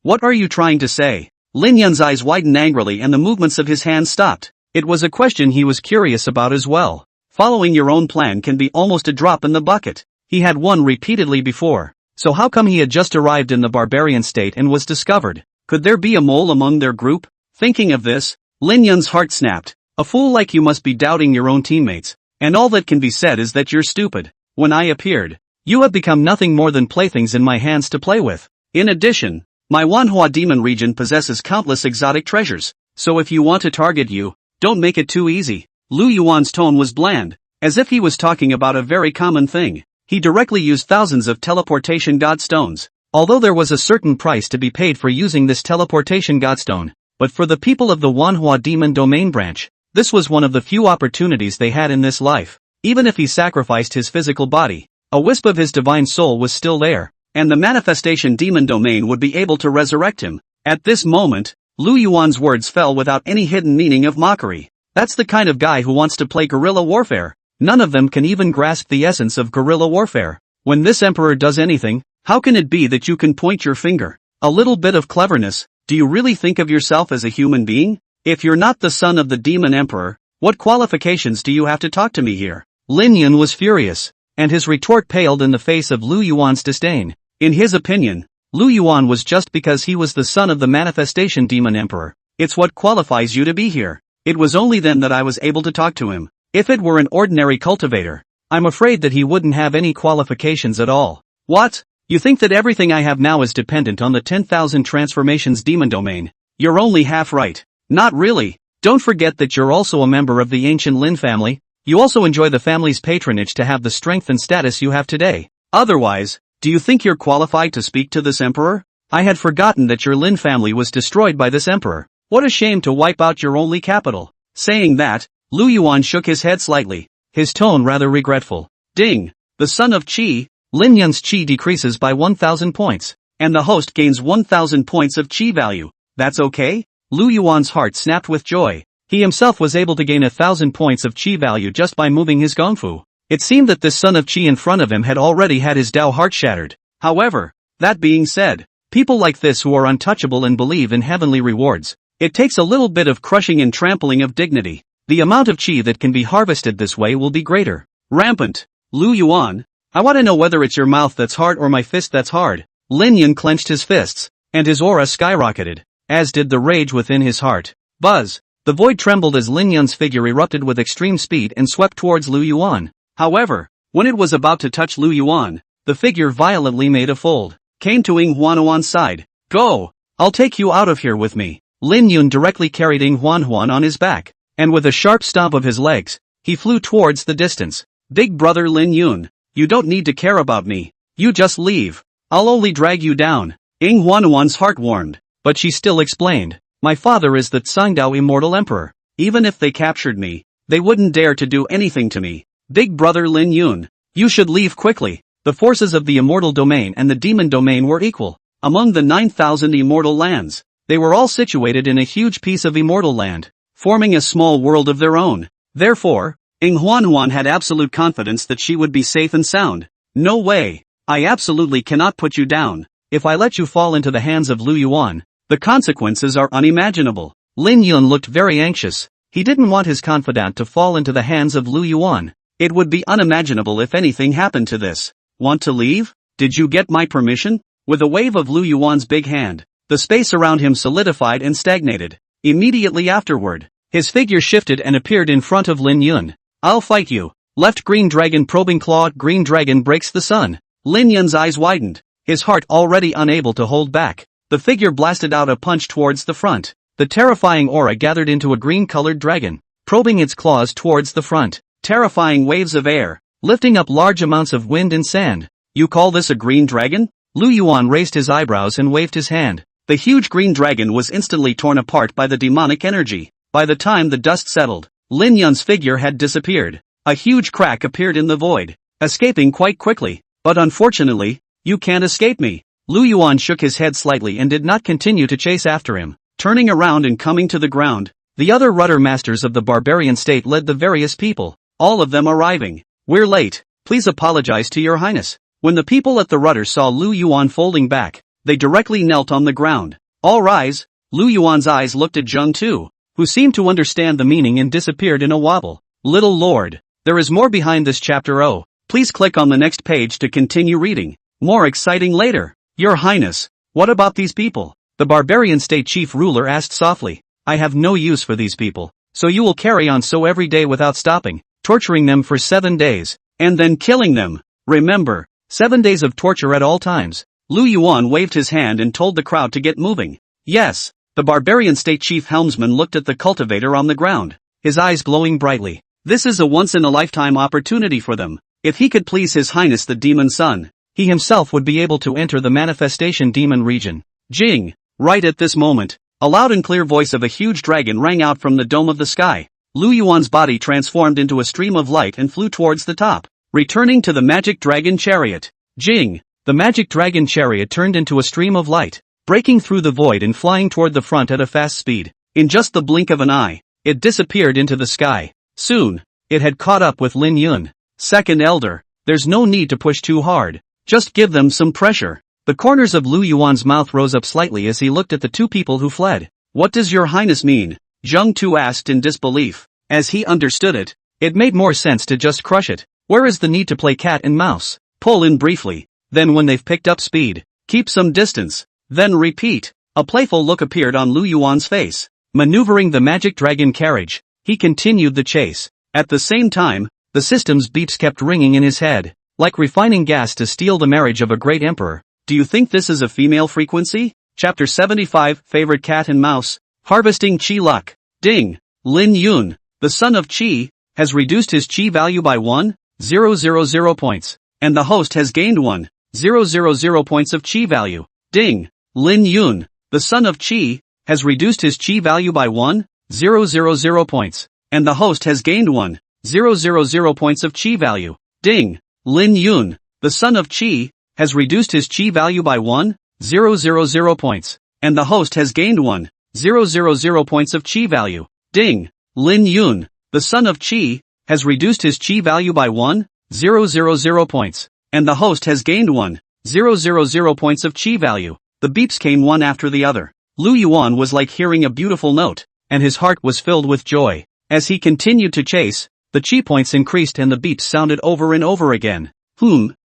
What are you trying to say? Lin Yun's eyes widened angrily and the movements of his hands stopped. It was a question he was curious about as well. Following your own plan can be almost a drop in the bucket. He had won repeatedly before. So how come he had just arrived in the barbarian state and was discovered? Could there be a mole among their group? Thinking of this, Lin Yun's heart snapped. A fool like you must be doubting your own teammates. And all that can be said is that you're stupid. When I appeared, you have become nothing more than playthings in my hands to play with. In addition, my Manhwa demon region possesses countless exotic treasures. So if you want to target you, don't make it too easy. Lu Yuan's tone was bland, as if he was talking about a very common thing. He directly used thousands of teleportation godstones, although there was a certain price to be paid for using this teleportation godstone. But for the people of the Manhwa demon domain branch, this was one of the few opportunities they had in this life. Even if he sacrificed his physical body, a wisp of his divine soul was still there, and the manifestation demon domain would be able to resurrect him. At this moment, Lu Yuan's words fell without any hidden meaning of mockery. That's the kind of guy who wants to play guerrilla warfare. None of them can even grasp the essence of guerrilla warfare. When this emperor does anything, how can it be that you can point your finger? A little bit of cleverness. Do you really think of yourself as a human being? If you're not the son of the demon emperor, what qualifications do you have to talk to me here? Lin Yun was furious, and his retort paled in the face of Lu Yuan's disdain. In his opinion, Lu Yuan was just because he was the son of the manifestation demon emperor. It's what qualifies you to be here. It was only then that I was able to talk to him. If it were an ordinary cultivator, I'm afraid that he wouldn't have any qualifications at all. What? You think that everything I have now is dependent on the 10,000 transformations demon domain? You're only half right. Not really. Don't forget that you're also a member of the ancient Lin family. You also enjoy the family's patronage to have the strength and status you have today. Otherwise, do you think you're qualified to speak to this emperor? I had forgotten that your Lin family was destroyed by this emperor. What a shame to wipe out your only capital. Saying that, Lu Yuan shook his head slightly, his tone rather regretful. Ding! The son of Qi, Lin Yun's Qi decreases by 1,000 points, and the host gains 1,000 points of Qi value. That's okay? Lu Yuan's heart snapped with joy. He himself was able to gain 1,000 points of Qi value just by moving his gongfu. It seemed that this son of Qi in front of him had already had his Dao heart shattered. However, that being said, people like this who are untouchable and believe in heavenly rewards, it takes a little bit of crushing and trampling of dignity. The amount of Qi that can be harvested this way will be greater. Rampant. Lu Yuan, I want to know whether it's your mouth that's hard or my fist that's hard. Lin Yun clenched his fists, and his aura skyrocketed, as did the rage within his heart. Buzz! The void trembled as Lin Yun's figure erupted with extreme speed and swept towards Lu Yuan. However, when it was about to touch Lu Yuan, the figure violently made a fold, came to Ing Huanuan's side. Go! I'll take you out of here with me. Lin Yun directly carried Ing Huan on his back, and with a sharp stomp of his legs, he flew towards the distance. Big brother Lin Yun, you don't need to care about me. You just leave. I'll only drag you down. Ing Huanuan's heart warmed, but she still explained. My father is the Tsangdao immortal emperor. Even if they captured me, they wouldn't dare to do anything to me. Big brother Lin Yun, you should leave quickly. The forces of the immortal domain and the demon domain were equal. Among the 9,000 immortal lands, they were all situated in a huge piece of immortal land, forming a small world of their own. Therefore, Ing Huan had absolute confidence that she would be safe and sound. No way. I absolutely cannot put you down. If I let you fall into the hands of Lu Yuan, the consequences are unimaginable. Lin Yun looked very anxious. He didn't want his confidant to fall into the hands of Lu Yuan. It would be unimaginable if anything happened to this. Want to leave? Did you get my permission? With a wave of Lu Yuan's big hand, the space around him solidified and stagnated. Immediately afterward, his figure shifted and appeared in front of Lin Yun. I'll fight you. Left green dragon probing claw, green dragon breaks the sun. Lin Yun's eyes widened, his heart already unable to hold back. The figure blasted out a punch towards the front. The terrifying aura gathered into a green-colored dragon, probing its claws towards the front. Terrifying waves of air, lifting up large amounts of wind and sand. You call this a green dragon? Lu Yuan raised his eyebrows and waved his hand. The huge green dragon was instantly torn apart by the demonic energy. By the time the dust settled, Lin Yun's figure had disappeared. A huge crack appeared in the void, escaping quite quickly. But unfortunately, you can't escape me. Lu Yuan shook his head slightly and did not continue to chase after him. Turning around and coming to the ground, The other rudder masters of the barbarian state led the various people, all of them arriving. "We're late. Please apologize to your highness." When the people at the rudder saw Lu Yuan folding back, they directly knelt on the ground. "All rise." Lu Yuan's eyes looked at Zheng Tu, who seemed to understand the meaning and disappeared in a wobble. "Little lord, there is more behind this chapter. Oh, please click on the next page to continue reading. More exciting later." "Your highness, what about these people?" the barbarian state chief ruler asked softly. "I have no use for these people, so you will carry on so every day without stopping, torturing them for 7 days, and then killing them. Remember, 7 days of torture at all times." Lu Yuan waved his hand and told the crowd to get moving. "Yes." The barbarian state chief helmsman looked at the cultivator on the ground, his eyes glowing brightly. This is a once-in-a-lifetime opportunity for them. If he could please His Highness the Demon Sun, he himself would be able to enter the manifestation demon region. Jing! Right at this moment, a loud and clear voice of a huge dragon rang out from the dome of the sky. Lu Yuan's body transformed into a stream of light and flew towards the top, returning to the magic dragon chariot. Jing! The magic dragon chariot turned into a stream of light, breaking through the void and flying toward the front at a fast speed. In just the blink of an eye, it disappeared into the sky. Soon, it had caught up with Lin Yun. "Second elder, there's no need to push too hard. Just give them some pressure." The corners of Lu Yuan's mouth rose up slightly as he looked at the two people who fled. "What does your highness mean?" Zheng Tu asked in disbelief. As he understood it, it made more sense to just crush it. Where is the need to play cat and mouse? Pull in briefly. Then when they've picked up speed, keep some distance. Then repeat. A playful look appeared on Lu Yuan's face. Maneuvering the magic dragon carriage, he continued the chase. At the same time, the system's beeps kept ringing in his head, like refining gas to steal the marriage of a great emperor. "Do you think this is a female frequency?" Chapter 75, Favorite Cat and Mouse, Harvesting Qi Luck. Ding! Lin Yun, the son of Qi, has reduced his Qi value by 1,000 points, and the host has gained 1,000 points of Qi value. Ding! Lin Yun, the son of Qi, has reduced his Qi value by 1,000 points, and the host has gained 1,000 points of Qi value. Ding! Lin Yun, the son of Qi, has reduced his Qi value by 1,000 points, and the host has gained 1,000 points of Qi value. Ding! Lin Yun, the son of Qi, has reduced his Qi value by 1,000 points, and the host has gained 1,000 points of Qi value. The beeps came one after the other. Lu Yuan was like hearing a beautiful note, and his heart was filled with joy. As he continued to chase, the Qi points increased and the beeps sounded over and over again.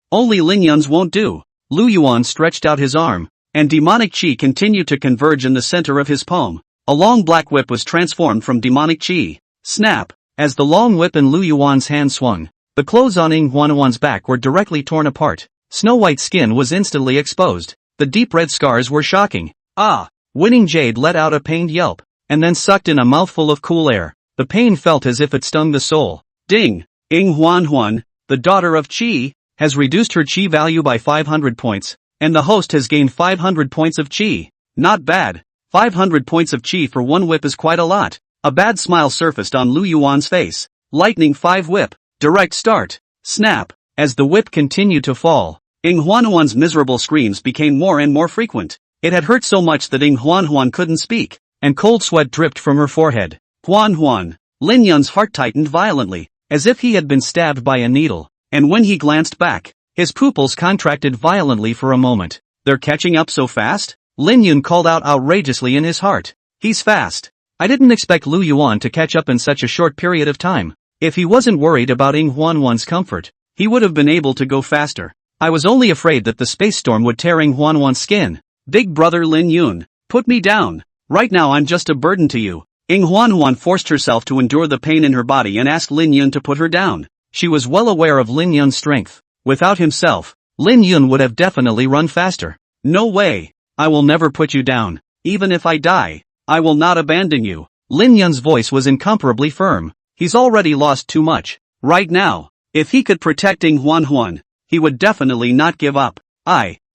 Only Lin Yun's won't do. Lu Yuan stretched out his arm, and demonic Qi continued to converge in the center of his palm. A long black whip was transformed from demonic Qi. Snap! As the long whip in Lu Yuan's hand swung, the clothes on Huanhuan's back were directly torn apart. Snow-white skin was instantly exposed. The deep red scars were shocking. "Ah!" Winning Jade let out a pained yelp, and then sucked in a mouthful of cool air. The pain felt as if it stung the soul. Ding! Huanhuan, the daughter of Qi, has reduced her Qi value by 500 points, and the host has gained 500 points of Qi. Not bad. 500 points of Qi for one whip is quite a lot. A bad smile surfaced on Lu Yuan's face. Lightning 5 whip. Direct start. Snap! As the whip continued to fall, Huanhuan's miserable screams became more and more frequent. It had hurt so much that Huanhuan couldn't speak, and cold sweat dripped from her forehead. Huanhuan! Lin Yun's heart tightened violently, as if he had been stabbed by a needle, and when he glanced back, his pupils contracted violently for a moment. "They're catching up so fast?" Lin Yun called out outrageously in his heart. "He's fast. I didn't expect Lu Yuan to catch up in such a short period of time. If he wasn't worried about Huanhuan's comfort, he would have been able to go faster. I was only afraid that the space storm would tear Huanhuan's skin. Big brother Lin Yun, put me down. Right now I'm just a burden to you." Huanhuan forced herself to endure the pain in her body and asked Lin Yun to put her down. She was well aware of Lin Yun's strength. Without himself, Lin Yun would have definitely run faster. "No way. I will never put you down. Even if I die, I will not abandon you." Lin Yun's voice was incomparably firm. He's already lost too much. Right now, if he could protect Huanhuan, he would definitely not give up.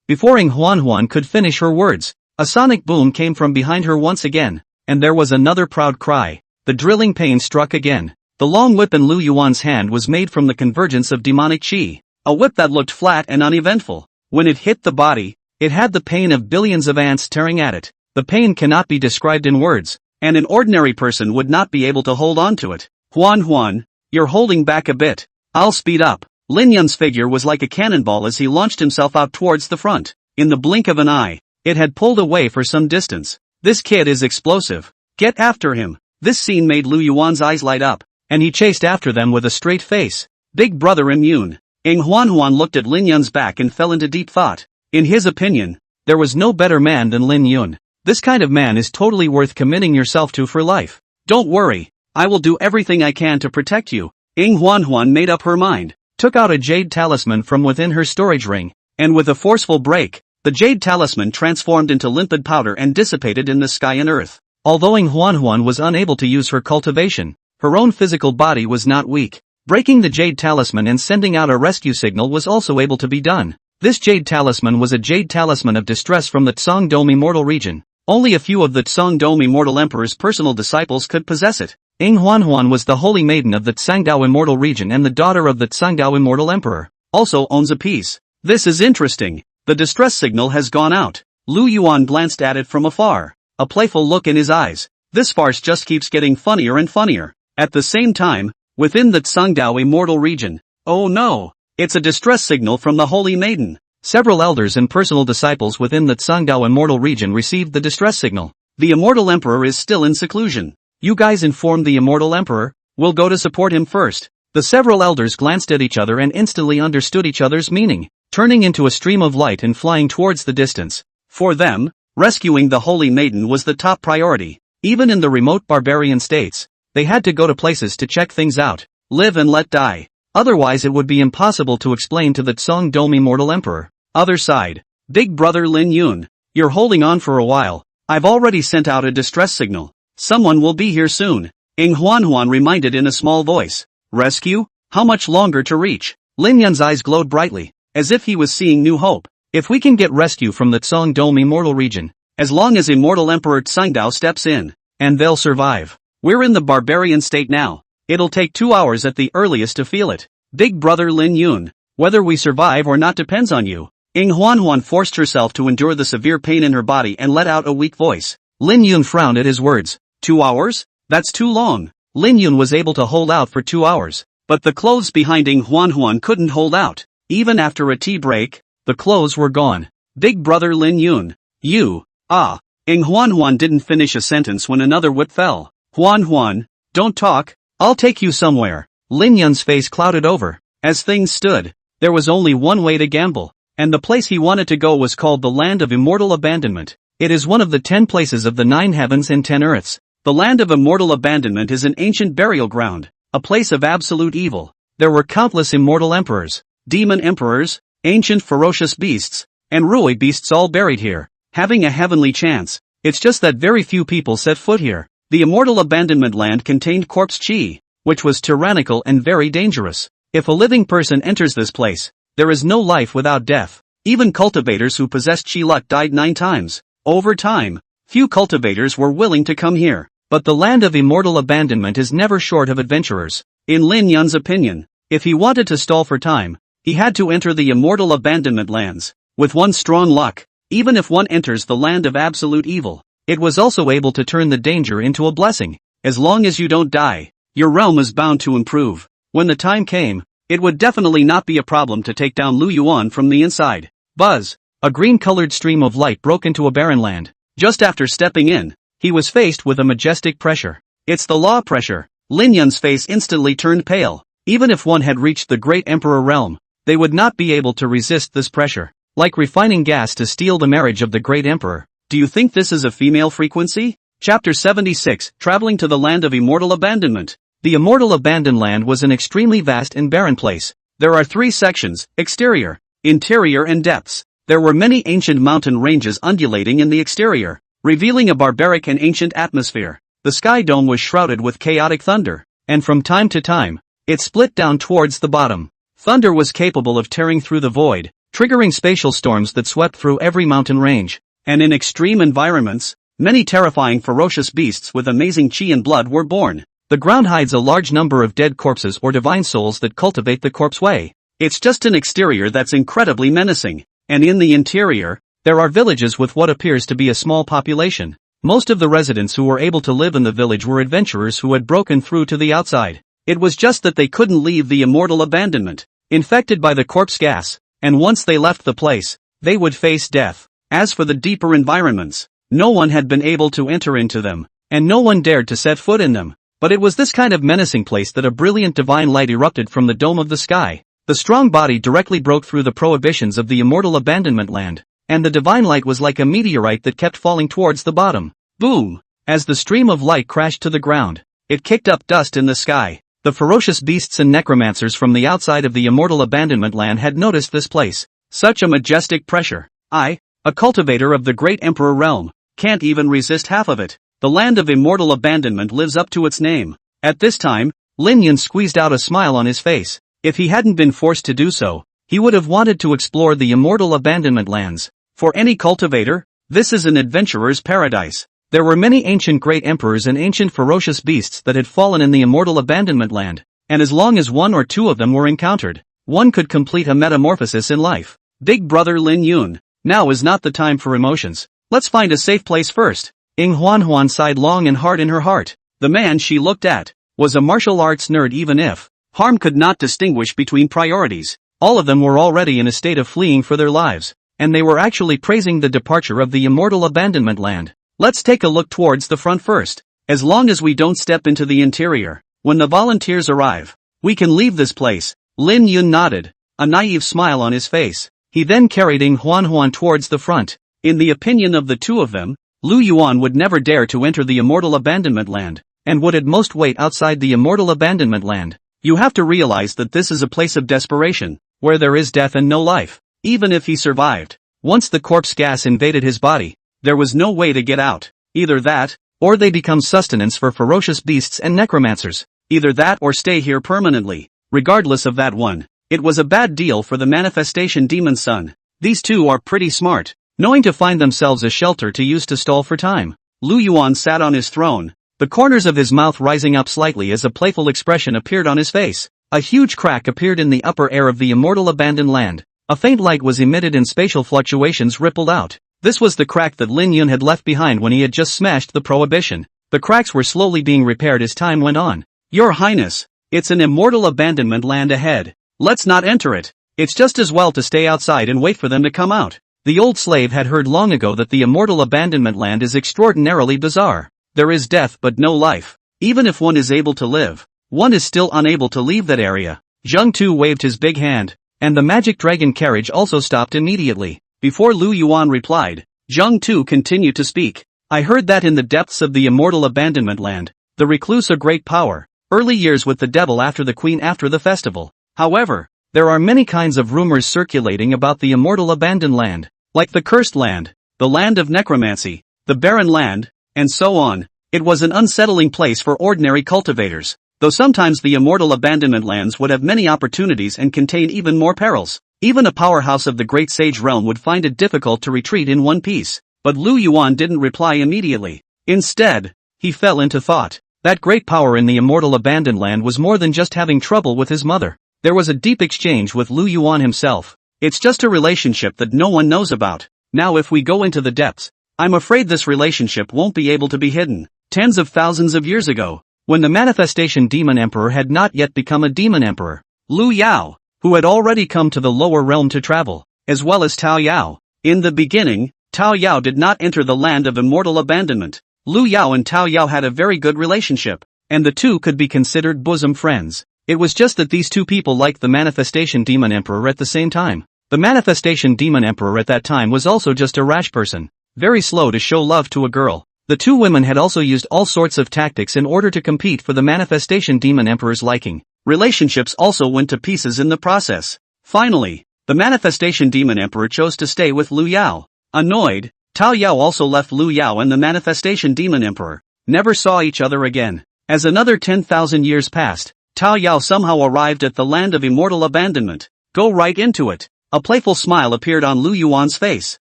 Before Huanhuan could finish her words, a sonic boom came from behind her once again, and there was another proud cry. The drilling pain struck again. The long whip in Lu Yuan's hand was made from the convergence of demonic Qi, a whip that looked flat and uneventful. When it hit the body, it had the pain of billions of ants tearing at it. The pain cannot be described in words, and an ordinary person would not be able to hold on to it. Huan, you're holding back a bit. I'll speed up. Lin Yun's figure was like a cannonball as he launched himself out towards the front. In the blink of an eye, it had pulled away for some distance. This kid is explosive. Get after him. This scene made Lu Yuan's eyes light up, and he chased after them with a straight face. Big brother immune. Huan looked at Lin Yun's back and fell into deep thought. In his opinion, there was no better man than Lin Yun. This kind of man is totally worth committing yourself to for life. Don't worry, I will do everything I can to protect you. Huan made up her mind, took out a jade talisman from within her storage ring, and with a forceful break, the jade talisman transformed into limpid powder and dissipated in the sky and earth. Although Huan was unable to use her cultivation, her own physical body was not weak. Breaking the jade talisman and sending out a rescue signal was also able to be done. This jade talisman was a jade talisman of distress from the Tsangdom immortal region. Only a few of the Tsangdom immortal emperor's personal disciples could possess it. Huan was the holy maiden of the Tsangdao immortal region and the daughter of the Tsangdao immortal emperor. Also owns a piece. This is interesting. The distress signal has gone out. Lu Yuan glanced at it from afar, a playful look in his eyes. This farce just keeps getting funnier and funnier. At the same time, within the Tsangdao immortal region, oh no, it's a distress signal from the holy maiden. Several elders and personal disciples within the Tsangdao immortal region received the distress signal. The immortal emperor is still in seclusion. You guys informed the immortal emperor? We'll go to support him first. The several elders glanced at each other and instantly understood each other's meaning, turning into a stream of light and flying towards the distance. For them, rescuing the holy maiden was the top priority. Even in the remote barbarian states, they had to go to places to check things out, live and let die. Otherwise it would be impossible to explain to the Tsangdom immortal emperor. Other side. Big brother Lin Yun, you're holding on for a while. I've already sent out a distress signal. Someone will be here soon. Huan reminded in a small voice. Rescue? How much longer to reach? Lin Yun's eyes glowed brightly, as if he was seeing new hope. If we can get rescue from the Tsangdom immortal region, as long as immortal emperor Tsangdao steps in, and they'll survive. We're in the barbarian state now. It'll take 2 hours at the earliest to feel it. Big brother Lin Yun, whether we survive or not depends on you. Huan forced herself to endure the severe pain in her body and let out a weak voice. Lin Yun frowned at his words. 2 hours? That's too long. Lin Yun was able to hold out for 2 hours, but the clothes behind Huan couldn't hold out. Even after a tea break, the clothes were gone. Big brother Lin Yun, you, Huan didn't finish a sentence when another whip fell. Huan, don't talk, I'll take you somewhere. Lin Yun's face clouded over. As things stood, there was only one way to gamble, and the place he wanted to go was called the Land of Immortal Abandonment. It is one of the 10 places of the 9 heavens and 10 earths. The Land of Immortal Abandonment is an ancient burial ground, a place of absolute evil. There were countless immortal emperors, demon emperors, ancient ferocious beasts, and Rui beasts all buried here, having a heavenly chance. It's just that very few people set foot here. The Immortal Abandonment land contained corpse chi, which was tyrannical and very dangerous. If a living person enters this place, there is no life without death. Even cultivators who possessed chi luck died 9 times. Over time, few cultivators were willing to come here. But the Land of Immortal Abandonment is never short of adventurers. In Lin Yun's opinion, if he wanted to stall for time, he had to enter the Immortal Abandonment lands. With one strong luck, even if one enters the Land of Absolute Evil, it was also able to turn the danger into a blessing. As long as you don't die, your realm is bound to improve. When the time came, it would definitely not be a problem to take down Lu Yuan from the inside. Buzz! A green-colored stream of light broke into a barren land. Just after stepping in, he was faced with a majestic pressure. It's the law pressure. Lin Yun's face instantly turned pale. Even if one had reached the Great Emperor realm, they would not be able to resist this pressure. Like refining gas to steal the marriage of the Great Emperor. Do you think this is a female frequency? Chapter 76, Traveling to the Land of Immortal Abandonment. The Immortal Abandoned Land was an extremely vast and barren place. There are 3 sections, exterior, interior and depths. There were many ancient mountain ranges undulating in the exterior, revealing a barbaric and ancient atmosphere. The sky dome was shrouded with chaotic thunder, and from time to time, it split down towards the bottom. Thunder was capable of tearing through the void, triggering spatial storms that swept through every mountain range. And in extreme environments, many terrifying ferocious beasts with amazing chi and blood were born. The ground hides a large number of dead corpses or divine souls that cultivate the corpse way. It's just an exterior that's incredibly menacing. And in the interior, there are villages with what appears to be a small population. Most of the residents who were able to live in the village were adventurers who had broken through to the outside. It was just that they couldn't leave the immortal abandonment, infected by the corpse gas, and once they left the place, they would face death. As for the deeper environments, no one had been able to enter into them, and no one dared to set foot in them. But it was this kind of menacing place that a brilliant divine light erupted from the dome of the sky. The strong body directly broke through the prohibitions of the immortal abandonment land, and the divine light was like a meteorite that kept falling towards the bottom. Boom! As the stream of light crashed to the ground, it kicked up dust in the sky. The ferocious beasts and necromancers from the outside of the immortal abandonment land had noticed this place. Such a majestic pressure. I, a cultivator of the great emperor realm, can't even resist half of it. The land of immortal abandonment lives up to its name. At this time, Lin Yun squeezed out a smile on his face. If he hadn't been forced to do so, he would have wanted to explore the immortal abandonment lands. For any cultivator, this is an adventurer's paradise. There were many ancient great emperors and ancient ferocious beasts that had fallen in the immortal abandonment land, and as long as one or two of them were encountered, one could complete a metamorphosis in life. Big brother Lin Yun, now is not the time for emotions. Let's find a safe place first. Ying Huan sighed long and hard in her heart. The man she looked at was a martial arts nerd. Even if harm could not distinguish between priorities, all of them were already in a state of fleeing for their lives, and they were actually praising the departure of the immortal abandonment land. Let's take a look towards the front first. As long as we don't step into the interior, when the volunteers arrive, we can leave this place. Lin Yun nodded, a naive smile on his face. He then carried Ying Huan towards the front. In the opinion of the two of them, Lu Yuan would never dare to enter the immortal abandonment land, and would at most wait outside the immortal abandonment land. You have to realize that this is a place of desperation, where there is death and no life. Even if he survived, once the corpse gas invaded his body, there was no way to get out. Either that, or they become sustenance for ferocious beasts and necromancers. Either that or stay here permanently. Regardless of that one, it was a bad deal for the manifestation demon's son. These two are pretty smart, knowing to find themselves a shelter to use to stall for time. Lu Yuan sat on his throne, the corners of his mouth rising up slightly as a playful expression appeared on his face. A huge crack appeared in the upper air of the immortal abandoned land. A faint light was emitted and spatial fluctuations rippled out. This was the crack that Lin Yun had left behind when he had just smashed the prohibition. The cracks were slowly being repaired as time went on. Your Highness, it's an immortal abandonment land ahead. Let's not enter it. It's just as well to stay outside and wait for them to come out. The old slave had heard long ago that the immortal abandonment land is extraordinarily bizarre. There is death but no life. Even if one is able to live, one is still unable to leave that area. Zheng Tu waved his big hand, and the magic dragon carriage also stopped immediately. Before Lu Yuan replied, Zheng Tu continued to speak. I heard that in the depths of the immortal abandonment land, the recluse a great power, early years with the devil after the queen after the festival. However, there are many kinds of rumors circulating about the immortal abandoned land, like the cursed land, the land of necromancy, the barren land, and so on. It was an unsettling place for ordinary cultivators, though sometimes the immortal abandonment lands would have many opportunities and contain even more perils. Even a powerhouse of the great sage realm would find it difficult to retreat in one piece. But Lu Yuan didn't reply immediately. Instead, he fell into thought. That great power in the immortal abandoned land was more than just having trouble with his mother. There was a deep exchange with Lu Yuan himself. It's just a relationship that no one knows about. Now if we go into the depths, I'm afraid this relationship won't be able to be hidden. Tens of thousands of years ago, when the manifestation demon emperor had not yet become a demon emperor, Lu Yao, who had already come to the lower realm to travel, as well as Tao Yao. In the beginning, Tao Yao did not enter the land of immortal abandonment. Lu Yao and Tao Yao had a very good relationship, and the two could be considered bosom friends. It was just that these two people liked the manifestation demon emperor at the same time. The manifestation demon emperor at that time was also just a rash person, very slow to show love to a girl. The two women had also used all sorts of tactics in order to compete for the manifestation demon emperor's liking. Relationships also went to pieces in the process. Finally, the manifestation demon emperor chose to stay with Lu Yao. Annoyed, Tao Yao also left Lu Yao and the manifestation demon emperor never saw each other again. As another 10,000 years passed, Tao Yao somehow arrived at the land of immortal abandonment. Go right into it. A playful smile appeared on Lu Yuan's face.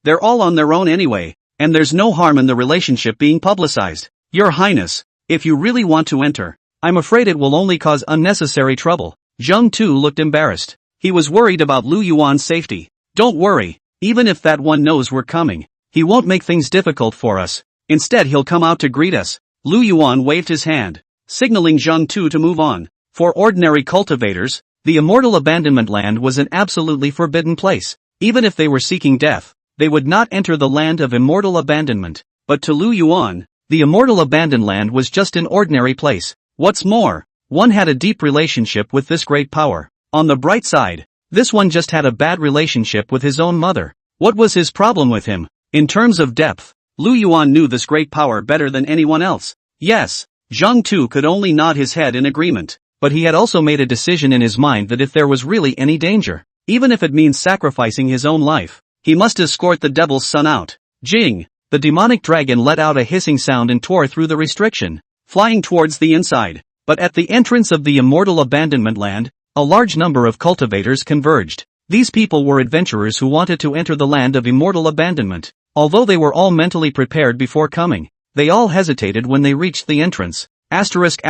They're all on their own anyway, and there's no harm in the relationship being publicized. Your Highness, if you really want to enter, I'm afraid it will only cause unnecessary trouble. Zheng Tu looked embarrassed. He was worried about Lu Yuan's safety. Don't worry, even if that one knows we're coming, he won't make things difficult for us. Instead he'll come out to greet us. Lu Yuan waved his hand, signaling Zheng Tu to move on. For ordinary cultivators, the immortal abandonment land was an absolutely forbidden place. Even if they were seeking death, they would not enter the land of immortal abandonment. But to Lu Yuan, the immortal abandoned land was just an ordinary place. What's more, one had a deep relationship with this great power. On the bright side, this one just had a bad relationship with his own mother. What was his problem with him? In terms of depth, Lu Yuan knew this great power better than anyone else. Yes, Zheng Tu could only nod his head in agreement, but he had also made a decision in his mind that if there was really any danger, even if it means sacrificing his own life, he must escort the devil's son out. Jing! The demonic dragon let out a hissing sound and tore through the restriction, flying towards the inside. But at the entrance of the immortal abandonment land, a large number of cultivators converged. These people were adventurers who wanted to enter the land of immortal abandonment. Although they were all mentally prepared before coming, they all hesitated when they reached the entrance. Asterisk.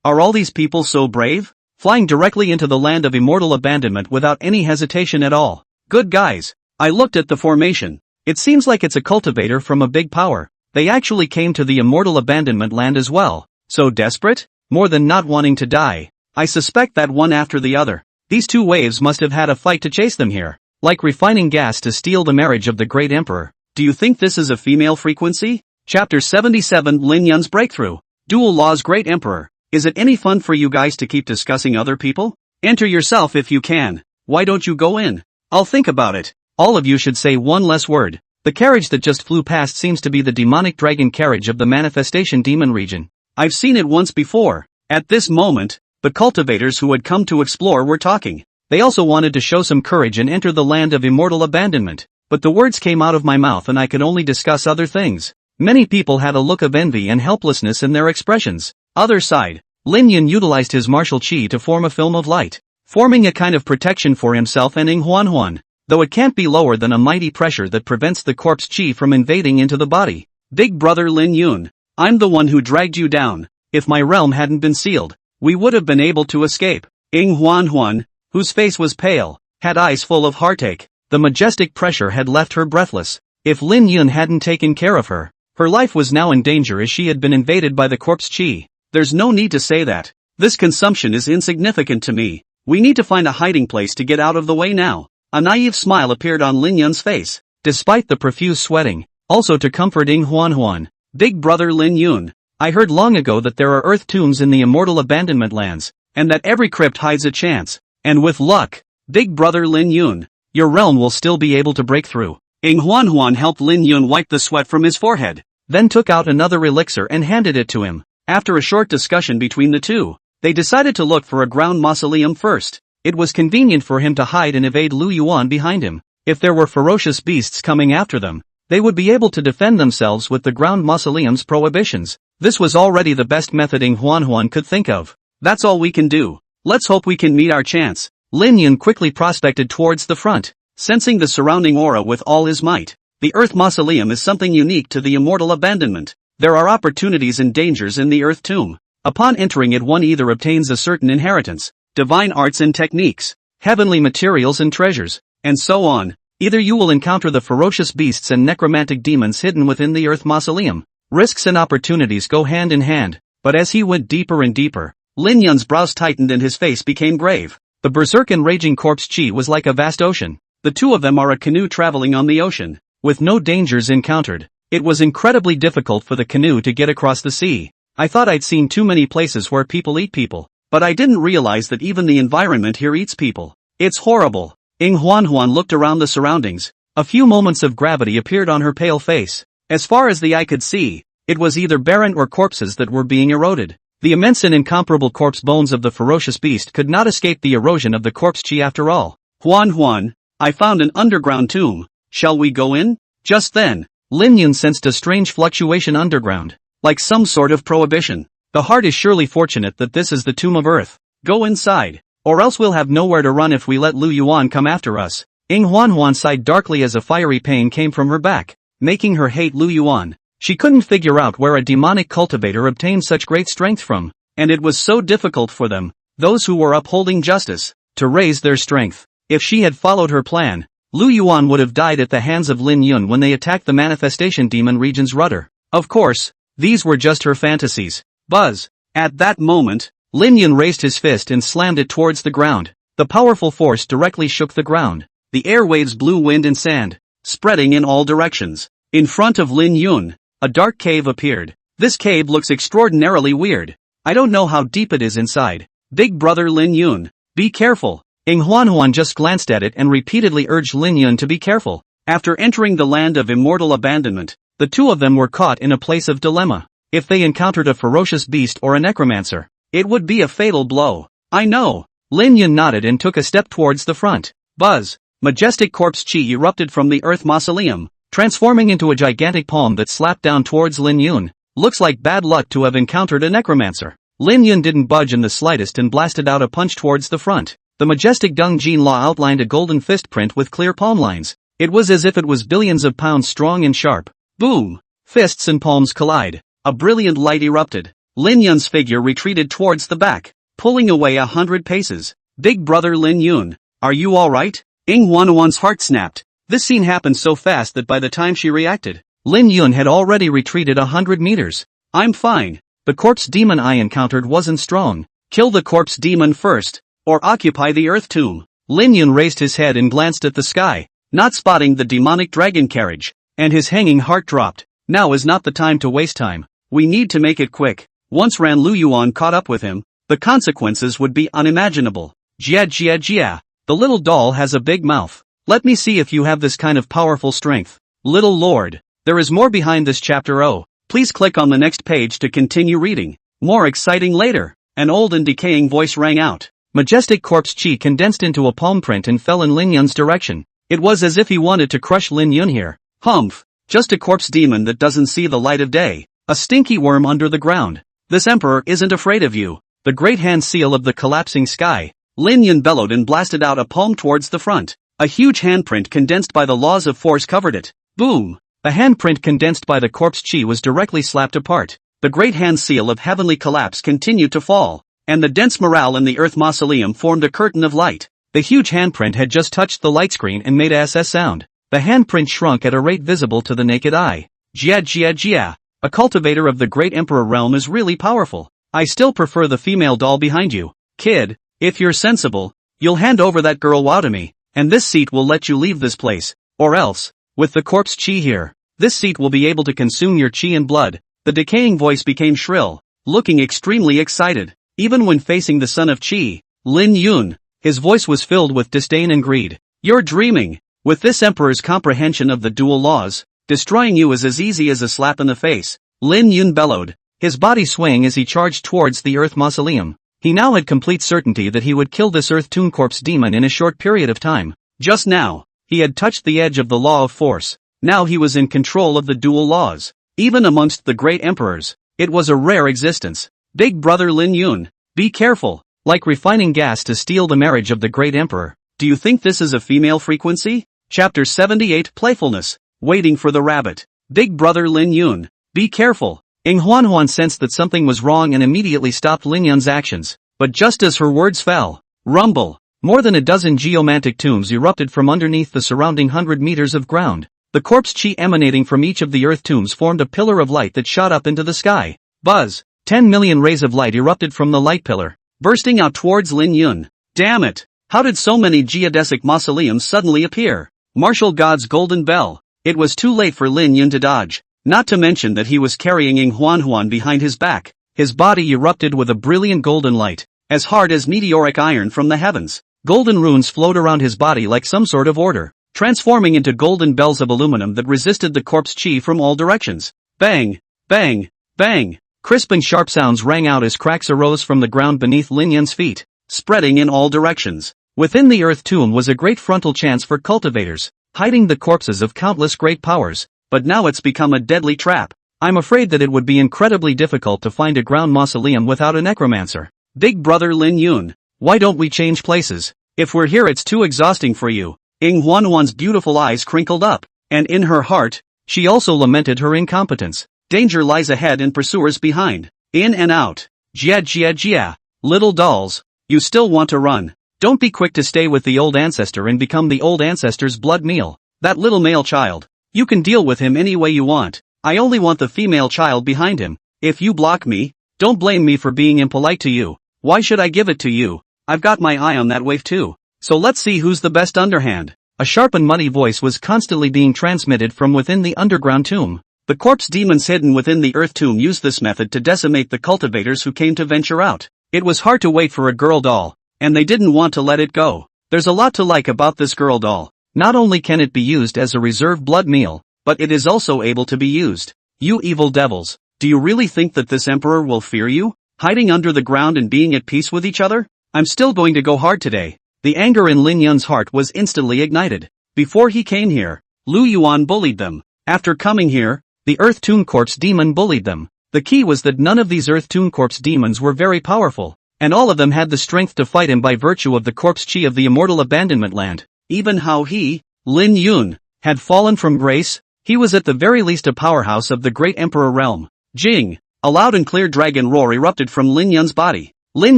Are all these people so brave? Flying directly into the land of immortal abandonment without any hesitation at all. Good guys. I looked at the formation. It seems like it's a cultivator from a big power. They actually came to the immortal abandonment land as well. So desperate? More than not wanting to die. I suspect that one after the other, these two waves must have had a fight to chase them here. Like refining gas to steal the marriage of the great emperor. Do you think this is a female frequency? Chapter 77 Lin Yun's Breakthrough. Dual Laws Great Emperor. Is it any fun for you guys to keep discussing other people? Enter yourself if you can. Why don't you go in? I'll think about it. All of you should say one less word. The carriage that just flew past seems to be the demonic dragon carriage of the manifestation demon region. I've seen it once before. At this moment, the cultivators who had come to explore were talking. They also wanted to show some courage and enter the land of immortal abandonment. But the words came out of my mouth and I could only discuss other things. Many people had a look of envy and helplessness in their expressions. Other side, Lin Yun utilized his martial chi to form a film of light, forming a kind of protection for himself and Ing Huan, though it can't be lower than a mighty pressure that prevents the corpse chi from invading into the body. Big brother Lin Yun, I'm the one who dragged you down. If my realm hadn't been sealed, we would have been able to escape. Ing Huan, whose face was pale, had eyes full of heartache. The majestic pressure had left her breathless. If Lin Yun hadn't taken care of her, her life was now in danger as she had been invaded by the corpse chi. There's no need to say that. This consumption is insignificant to me. We need to find a hiding place to get out of the way now. A naive smile appeared on Lin Yun's face, despite the profuse sweating. Also to comfort Ing Huan, big brother Lin Yun, I heard long ago that there are earth tombs in the immortal abandonment lands, and that every crypt hides a chance. And with luck, big brother Lin Yun, your realm will still be able to break through. Ing Huan helped Lin Yun wipe the sweat from his forehead, then took out another elixir and handed it to him. After a short discussion between the two, they decided to look for a ground mausoleum first. It was convenient for him to hide and evade Lu Yuan behind him. If there were ferocious beasts coming after them, they would be able to defend themselves with the ground mausoleum's prohibitions. This was already the best method Ing Huan could think of. That's all we can do. Let's hope we can meet our chance. Lin Yun quickly prospected towards the front, sensing the surrounding aura with all his might. The Earth Mausoleum is something unique to the immortal abandonment. There are opportunities and dangers in the Earth Tomb. Upon entering it, one either obtains a certain inheritance, divine arts and techniques, heavenly materials and treasures, and so on. Either you will encounter the ferocious beasts and necromantic demons hidden within the Earth Mausoleum. Risks and opportunities go hand in hand, but as he went deeper and deeper, Lin Yun's brows tightened and his face became grave. The berserk and raging corpse chi was like a vast ocean. The two of them are a canoe traveling on the ocean, with no dangers encountered. It was incredibly difficult for the canoe to get across the sea. I thought I'd seen too many places where people eat people, but I didn't realize that even the environment here eats people. It's horrible. Ing Huan looked around the surroundings. A few moments of gravity appeared on her pale face. As far as the eye could see, it was either barren or corpses that were being eroded. The immense and incomparable corpse bones of the ferocious beast could not escape the erosion of the corpse chi after all. Huan, I found an underground tomb. Shall we go in? Just then, Lin Yun sensed a strange fluctuation underground, like some sort of prohibition. The heart is surely fortunate that this is the tomb of earth. Go inside, or else we'll have nowhere to run if we let Lu Yuan come after us. Ing Huan sighed darkly as a fiery pain came from her back, making her hate Lu Yuan. She couldn't figure out where a demonic cultivator obtained such great strength from, and it was so difficult for them, those who were upholding justice, to raise their strength. If she had followed her plan, Lu Yuan would have died at the hands of Lin Yun when they attacked the manifestation demon region's rudder. Of course, these were just her fantasies. Buzz. At that moment, Lin Yun raised his fist and slammed it towards the ground. The powerful force directly shook the ground. The airwaves blew wind and sand, spreading in all directions. In front of Lin Yun, a dark cave appeared. This cave looks extraordinarily weird. I don't know how deep it is inside. Big brother Lin Yun, be careful. Ing Huan just glanced at it and repeatedly urged Lin Yun to be careful. After entering the land of immortal abandonment, the two of them were caught in a place of dilemma. If they encountered a ferocious beast or a necromancer, it would be a fatal blow. I know. Lin Yun nodded and took a step towards the front. Buzz. Majestic corpse chi erupted from the earth mausoleum, transforming into a gigantic palm that slapped down towards Lin Yun. Looks like bad luck to have encountered a necromancer. Lin Yun didn't budge in the slightest and blasted out a punch towards the front. The majestic Dung Jin Law outlined a golden fist print with clear palm lines. It was as if it was billions of pounds strong and sharp. Boom! Fists and palms collide. A brilliant light erupted. Lin Yun's figure retreated towards the back, pulling away 100 paces. Big brother Lin Yun, are you alright? Ing Huan's heart snapped. This scene happened so fast that by the time she reacted, Lin Yun had already retreated 100 meters. I'm fine. The corpse demon I encountered wasn't strong. Kill the corpse demon first, or occupy the earth tomb. Lin Yun raised his head and glanced at the sky, not spotting the demonic dragon carriage, and his hanging heart dropped. Now is not the time to waste time. We need to make it quick. Once Ran Lu Yuan caught up with him, the consequences would be unimaginable. Jia. The little doll has a big mouth. Let me see if you have this kind of powerful strength. Little lord. There is more behind this chapter. Oh, please click on the next page to continue reading. More exciting later. An old and decaying voice rang out. Majestic corpse chi condensed into a palm print and fell in Lin Yun's direction. It was as if he wanted to crush Lin Yun here. Humph. Just a corpse demon that doesn't see the light of day. A stinky worm under the ground. This emperor isn't afraid of you. The great hand seal of the collapsing sky. Lin Yun bellowed and blasted out a palm towards the front. A huge handprint condensed by the laws of force covered it. Boom! A handprint condensed by the corpse chi was directly slapped apart. The great hand seal of heavenly collapse continued to fall, and the dense morale in the earth mausoleum formed a curtain of light. The huge handprint had just touched the light screen and made a sound. The handprint shrunk at a rate visible to the naked eye. Jia. A cultivator of the great emperor realm is really powerful. I still prefer the female doll behind you. Kid, if you're sensible, you'll hand over that girl Wow to me, and this seat will let you leave this place. Or else, with the corpse chi here, this seat will be able to consume your chi and blood. The decaying voice became shrill, looking extremely excited. Even when facing the son of chi, Lin Yun, his voice was filled with disdain and greed. You're dreaming. With this emperor's comprehension of the dual laws, destroying you is as easy as a slap in the face. Lin Yun bellowed, his body swaying as he charged towards the earth mausoleum. He now had complete certainty that he would kill this earth tomb corpse demon in a short period of time. Just now, he had touched the edge of the law of force. Now he was in control of the dual laws. Even amongst the great emperors, it was a rare existence. Big brother Lin Yun, be careful. Like refining gas to steal the marriage of the great emperor. Do you think this is a female frequency? Chapter 78 Playfulness. Waiting for the rabbit. Big brother Lin Yun, be careful. Ing Huan sensed that something was wrong and immediately stopped Lin Yun's actions. But just as her words fell, rumble, more than a dozen geomantic tombs erupted from underneath the surrounding 100 meters of ground. The corpse chi emanating from each of the earth tombs formed a pillar of light that shot up into the sky. Buzz. 10 million rays of light erupted from the light pillar, bursting out towards Lin Yun. Damn it! How did so many geodesic mausoleums suddenly appear? Martial God's golden bell. It was too late for Lin Yun to dodge. Not to mention that he was carrying Ing Huan behind his back. His body erupted with a brilliant golden light, as hard as meteoric iron from the heavens. Golden runes flowed around his body like some sort of order, transforming into golden bells of aluminum that resisted the corpse chi from all directions. Bang! Bang! Bang! Crisp and sharp sounds rang out as cracks arose from the ground beneath Lin Yun's feet, spreading in all directions. Within the earth tomb was a great frontal chance for cultivators, hiding the corpses of countless great powers, but now it's become a deadly trap. I'm afraid that it would be incredibly difficult to find a ground mausoleum without a necromancer. Big brother Lin Yun, why don't we change places? If we're here it's too exhausting for you. Ing Huan's beautiful eyes crinkled up, and in her heart, she also lamented her incompetence. Danger lies ahead and pursuers behind. In and out. Jia. Little dolls, you still want to run. Don't be quick to stay with the old ancestor and become the old ancestor's blood meal. That little male child. You can deal with him any way you want. I only want the female child behind him. If you block me, don't blame me for being impolite to you. Why should I give it to you? I've got my eye on that wave too. So let's see who's the best underhand. A sharp and muddy voice was constantly being transmitted from within the underground tomb. The corpse demons hidden within the earth tomb used this method to decimate the cultivators who came to venture out. It was hard to wait for a girl doll, and they didn't want to let it go. There's a lot to like about this girl doll. Not only can it be used as a reserve blood meal, but it is also able to be used. You evil devils, do you really think that this emperor will fear you? Hiding under the ground and being at peace with each other? I'm still going to go hard today. The anger in Lin Yun's heart was instantly ignited. Before he came here, Lu Yuan bullied them. After coming here, the Earth Toon Corpse demon bullied them. The key was that none of these Earth Toon Corpse demons were very powerful, and all of them had the strength to fight him by virtue of the corpse chi of the immortal abandonment land. Even how he, Lin Yun, had fallen from grace, he was at the very least a powerhouse of the great emperor realm. Jing! A loud and clear dragon roar erupted from Lin Yun's body. Lin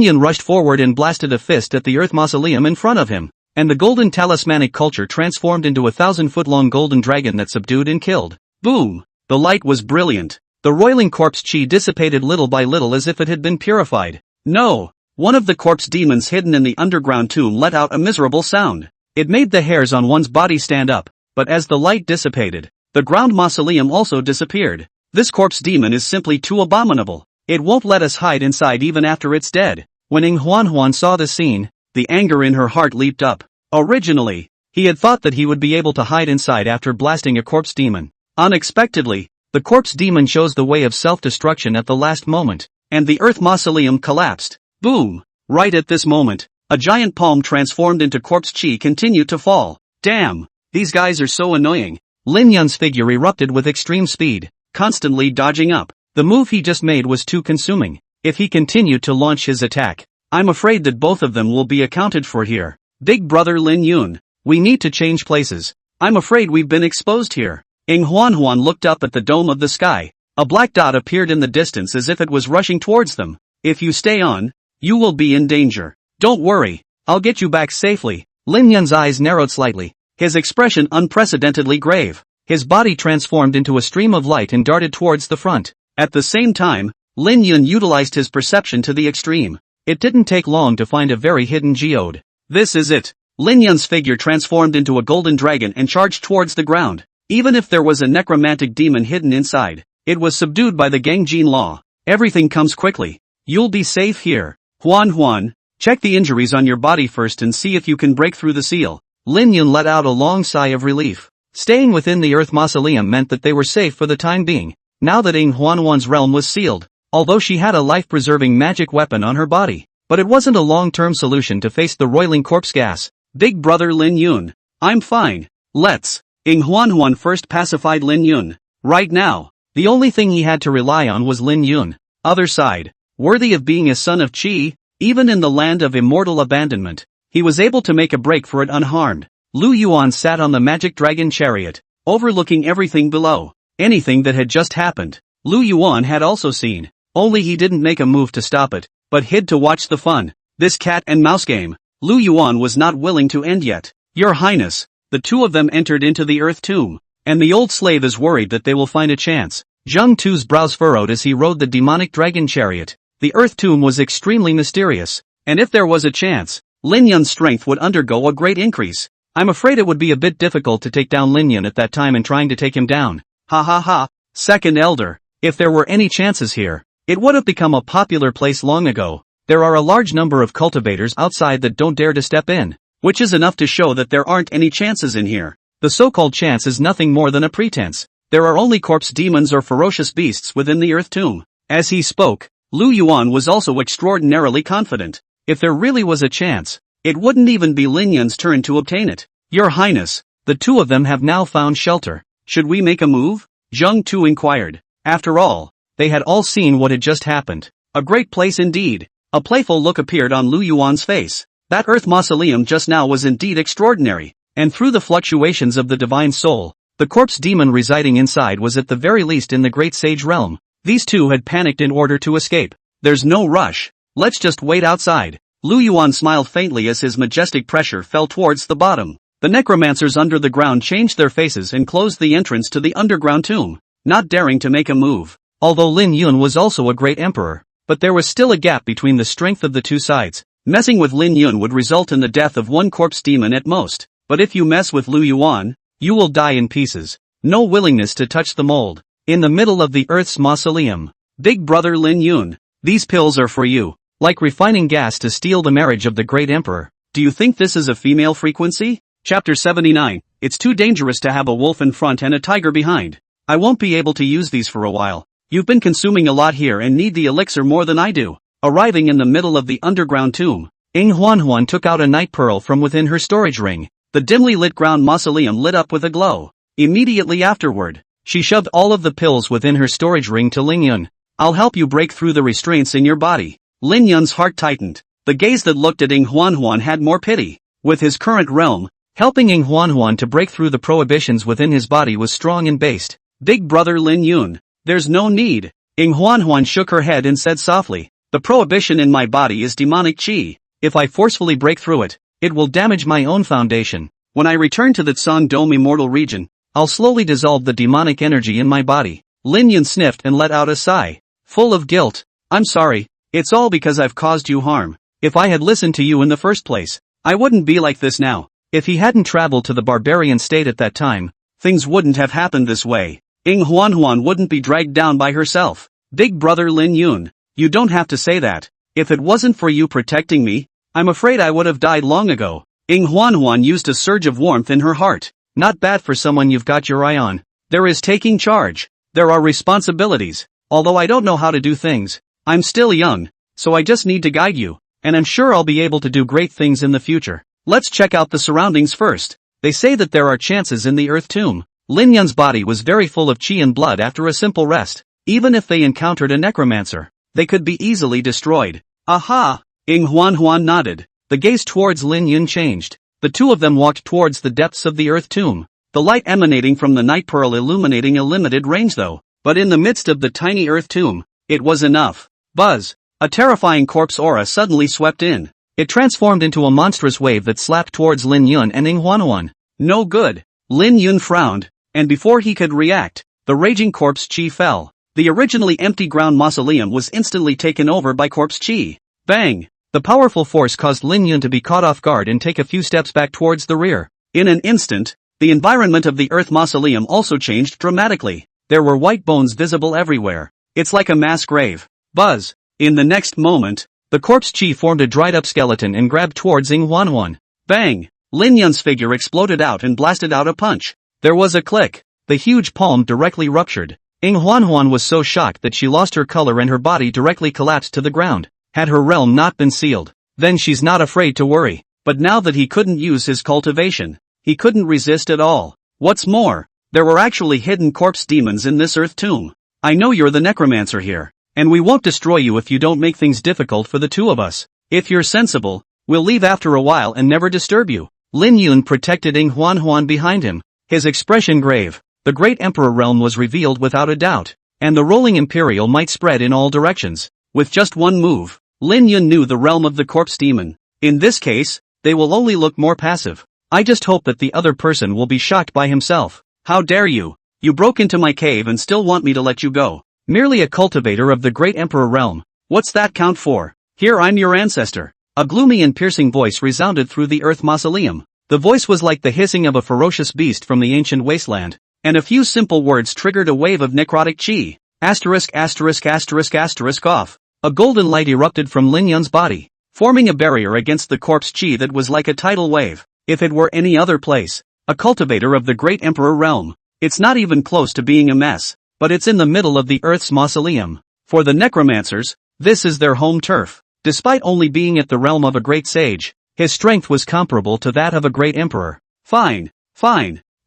Yun rushed forward and blasted a fist at the earth mausoleum in front of him, and the golden talismanic culture transformed into a 1,000-foot-long golden dragon that subdued and killed. Boom! The light was brilliant. The roiling corpse chi dissipated little by little as if it had been purified. No! One of the corpse demons hidden in the underground tomb let out a miserable sound. It made the hairs on one's body stand up, but as the light dissipated, the ground mausoleum also disappeared. This corpse demon is simply too abominable. It won't let us hide inside even after it's dead. When Ing Huan saw the scene, the anger in her heart leaped up. Originally, he had thought that he would be able to hide inside after blasting a corpse demon. Unexpectedly, the corpse demon chose the way of self-destruction at the last moment, and the earth mausoleum collapsed. Boom! Right at this moment, a giant palm transformed into corpse chi continued to fall. Damn! These guys are so annoying. Lin Yun's figure erupted with extreme speed, constantly dodging up. The move he just made was too consuming. If he continued to launch his attack, I'm afraid that both of them will be accounted for here. Big brother Lin Yun, we need to change places. I'm afraid we've been exposed here. Ing Huan looked up at the dome of the sky. A black dot appeared in the distance as if it was rushing towards them. If you stay on, you will be in danger. Don't worry, I'll get you back safely. Lin Yun's eyes narrowed slightly, his expression unprecedentedly grave. His body transformed into a stream of light and darted towards the front. At the same time, Lin Yun utilized his perception to the extreme. It didn't take long to find a very hidden geode. This is it. Lin Yun's figure transformed into a golden dragon and charged towards the ground. Even if there was a necromantic demon hidden inside, it was subdued by the Gangjin law. Everything comes quickly. You'll be safe here. Huan, check the injuries on your body first and see if you can break through the seal. Lin Yun let out a long sigh of relief. Staying within the earth mausoleum meant that they were safe for the time being, now that Ing Huan's realm was sealed, although she had a life-preserving magic weapon on her body. But it wasn't a long-term solution to face the roiling corpse gas. Big brother Lin Yun, I'm fine. Let's. Ing Huan first pacified Lin Yun. Right now, the only thing he had to rely on was Lin Yun. Other side, worthy of being a son of Qi, even in the land of immortal abandonment, he was able to make a break for it unharmed. Lu Yuan sat on the magic dragon chariot, overlooking everything below. Anything that had just happened, Lu Yuan had also seen, only he didn't make a move to stop it, but hid to watch the fun. This cat and mouse game, Lu Yuan was not willing to end yet. Your Highness, the two of them entered into the earth tomb, and the old slave is worried that they will find a chance. Zheng Tu's brows furrowed as he rode the demonic dragon chariot. The earth tomb was extremely mysterious, and if there was a chance, Lin Yun's strength would undergo a great increase. I'm afraid it would be a bit difficult to take down Lin Yun at that time and trying to take him down. Ha ha ha, second elder, if there were any chances here, it would have become a popular place long ago. There are a large number of cultivators outside that don't dare to step in, which is enough to show that there aren't any chances in here. The so-called chance is nothing more than a pretense. There are only corpse demons or ferocious beasts within the earth tomb. As he spoke, Lu Yuan was also extraordinarily confident. If there really was a chance, it wouldn't even be Lin Yun's turn to obtain it. Your Highness, the two of them have now found shelter. Should we make a move? Zheng Tu inquired. After all, they had all seen what had just happened. A great place indeed. A playful look appeared on Lu Yuan's face. That earth mausoleum just now was indeed extraordinary, and through the fluctuations of the divine soul, the corpse demon residing inside was at the very least in the great sage realm. These two had panicked in order to escape. There's no rush. Let's just wait outside. Lu Yuan smiled faintly as his majestic pressure fell towards the bottom. The necromancers under the ground changed their faces and closed the entrance to the underground tomb, not daring to make a move. Although Lin Yun was also a great emperor, but there was still a gap between the strength of the two sides. Messing with Lin Yun would result in the death of one corpse demon at most, but if you mess with Lu Yuan, you will die in pieces. No willingness to touch the mold. In the middle of the Earth's mausoleum. Big brother Lin Yun, these pills are for you. Like refining gas to steal the marriage of the great emperor. Do you think this is a female frequency? Chapter 79, it's too dangerous to have a wolf in front and a tiger behind. I won't be able to use these for a while. You've been consuming a lot here and need the elixir more than I do. Arriving in the middle of the underground tomb, Huan took out a night pearl from within her storage ring. The dimly lit ground mausoleum lit up with a glow. Immediately afterward, she shoved all of the pills within her storage ring to Lin Yun. I'll help you break through the restraints in your body. Lin Yun's heart tightened. The gaze that looked at Huan had more pity. With his current realm, helping Huan to break through the prohibitions within his body was strong and based. Big brother Lin Yun, there's no need. Huan shook her head and said softly, the prohibition in my body is demonic qi. If I forcefully break through it, it will damage my own foundation. When I return to the Tsan Dome immortal region, I'll slowly dissolve the demonic energy in my body. Lin Yun sniffed and let out a sigh, full of guilt. I'm sorry, it's all because I've caused you harm. If I had listened to you in the first place, I wouldn't be like this now. If he hadn't traveled to the barbarian state at that time, things wouldn't have happened this way. Huan wouldn't be dragged down by herself. Big brother Lin Yun, you don't have to say that. If it wasn't for you protecting me, I'm afraid I would have died long ago. Huan used a surge of warmth in her heart. Not bad for someone you've got your eye on. There is taking charge. There are responsibilities. Although I don't know how to do things, I'm still young, so I just need to guide you, and I'm sure I'll be able to do great things in the future. Let's check out the surroundings first. They say that there are chances in the Earth Tomb. Lin Yun's body was very full of qi and blood after a simple rest. Even if they encountered a necromancer, they could be easily destroyed. Aha! Huan nodded. The gaze towards Lin Yun changed. The two of them walked towards the depths of the Earth Tomb. The light emanating from the night pearl illuminating a limited range though. But in the midst of the tiny Earth Tomb, it was enough. Buzz! A terrifying corpse aura suddenly swept in. It transformed into a monstrous wave that slapped towards Lin Yun and Huan. No good. Lin Yun frowned, and before he could react, the raging corpse qi fell. The originally empty ground mausoleum was instantly taken over by corpse qi. Bang! The powerful force caused Lin Yun to be caught off guard and take a few steps back towards the rear. In an instant, the environment of the Earth mausoleum also changed dramatically. There were white bones visible everywhere. It's like a mass grave. Buzz! In the next moment, the corpse qi formed a dried-up skeleton and grabbed towards Huan. Bang! Lin Yun's figure exploded out and blasted out a punch. There was a click. The huge palm directly ruptured. Huan was so shocked that she lost her color and her body directly collapsed to the ground. Had her realm not been sealed, then she's not afraid to worry. But now that he couldn't use his cultivation, he couldn't resist at all. What's more, there were actually hidden corpse demons in this Earth Tomb. I know you're the necromancer here, and we won't destroy you if you don't make things difficult for the two of us. If you're sensible, we'll leave after a while and never disturb you. Lin Yun protected Huan behind him, his expression grave. The great emperor realm was revealed without a doubt, and the rolling imperial might spread in all directions. With just one move, Lin Yun knew the realm of the corpse demon. In this case, they will only look more passive. I just hope that the other person will be shocked by himself. How dare you? You broke into my cave and still want me to let you go. Merely a cultivator of the great emperor realm. What's that count for? Here I'm your ancestor. A gloomy and piercing voice resounded through the Earth mausoleum. The voice was like the hissing of a ferocious beast from the ancient wasteland, and a few simple words triggered a wave of necrotic qi. ****** off. A golden light erupted from Lin Yun's body, forming a barrier against the corpse qi that was like a tidal wave. If it were any other place, a cultivator of the great emperor realm, it's not even close to being a mess, but it's in the middle of the Earth's mausoleum. For the necromancers, this is their home turf. Despite only being at the realm of a great sage, his strength was comparable to that of a great emperor. Fine.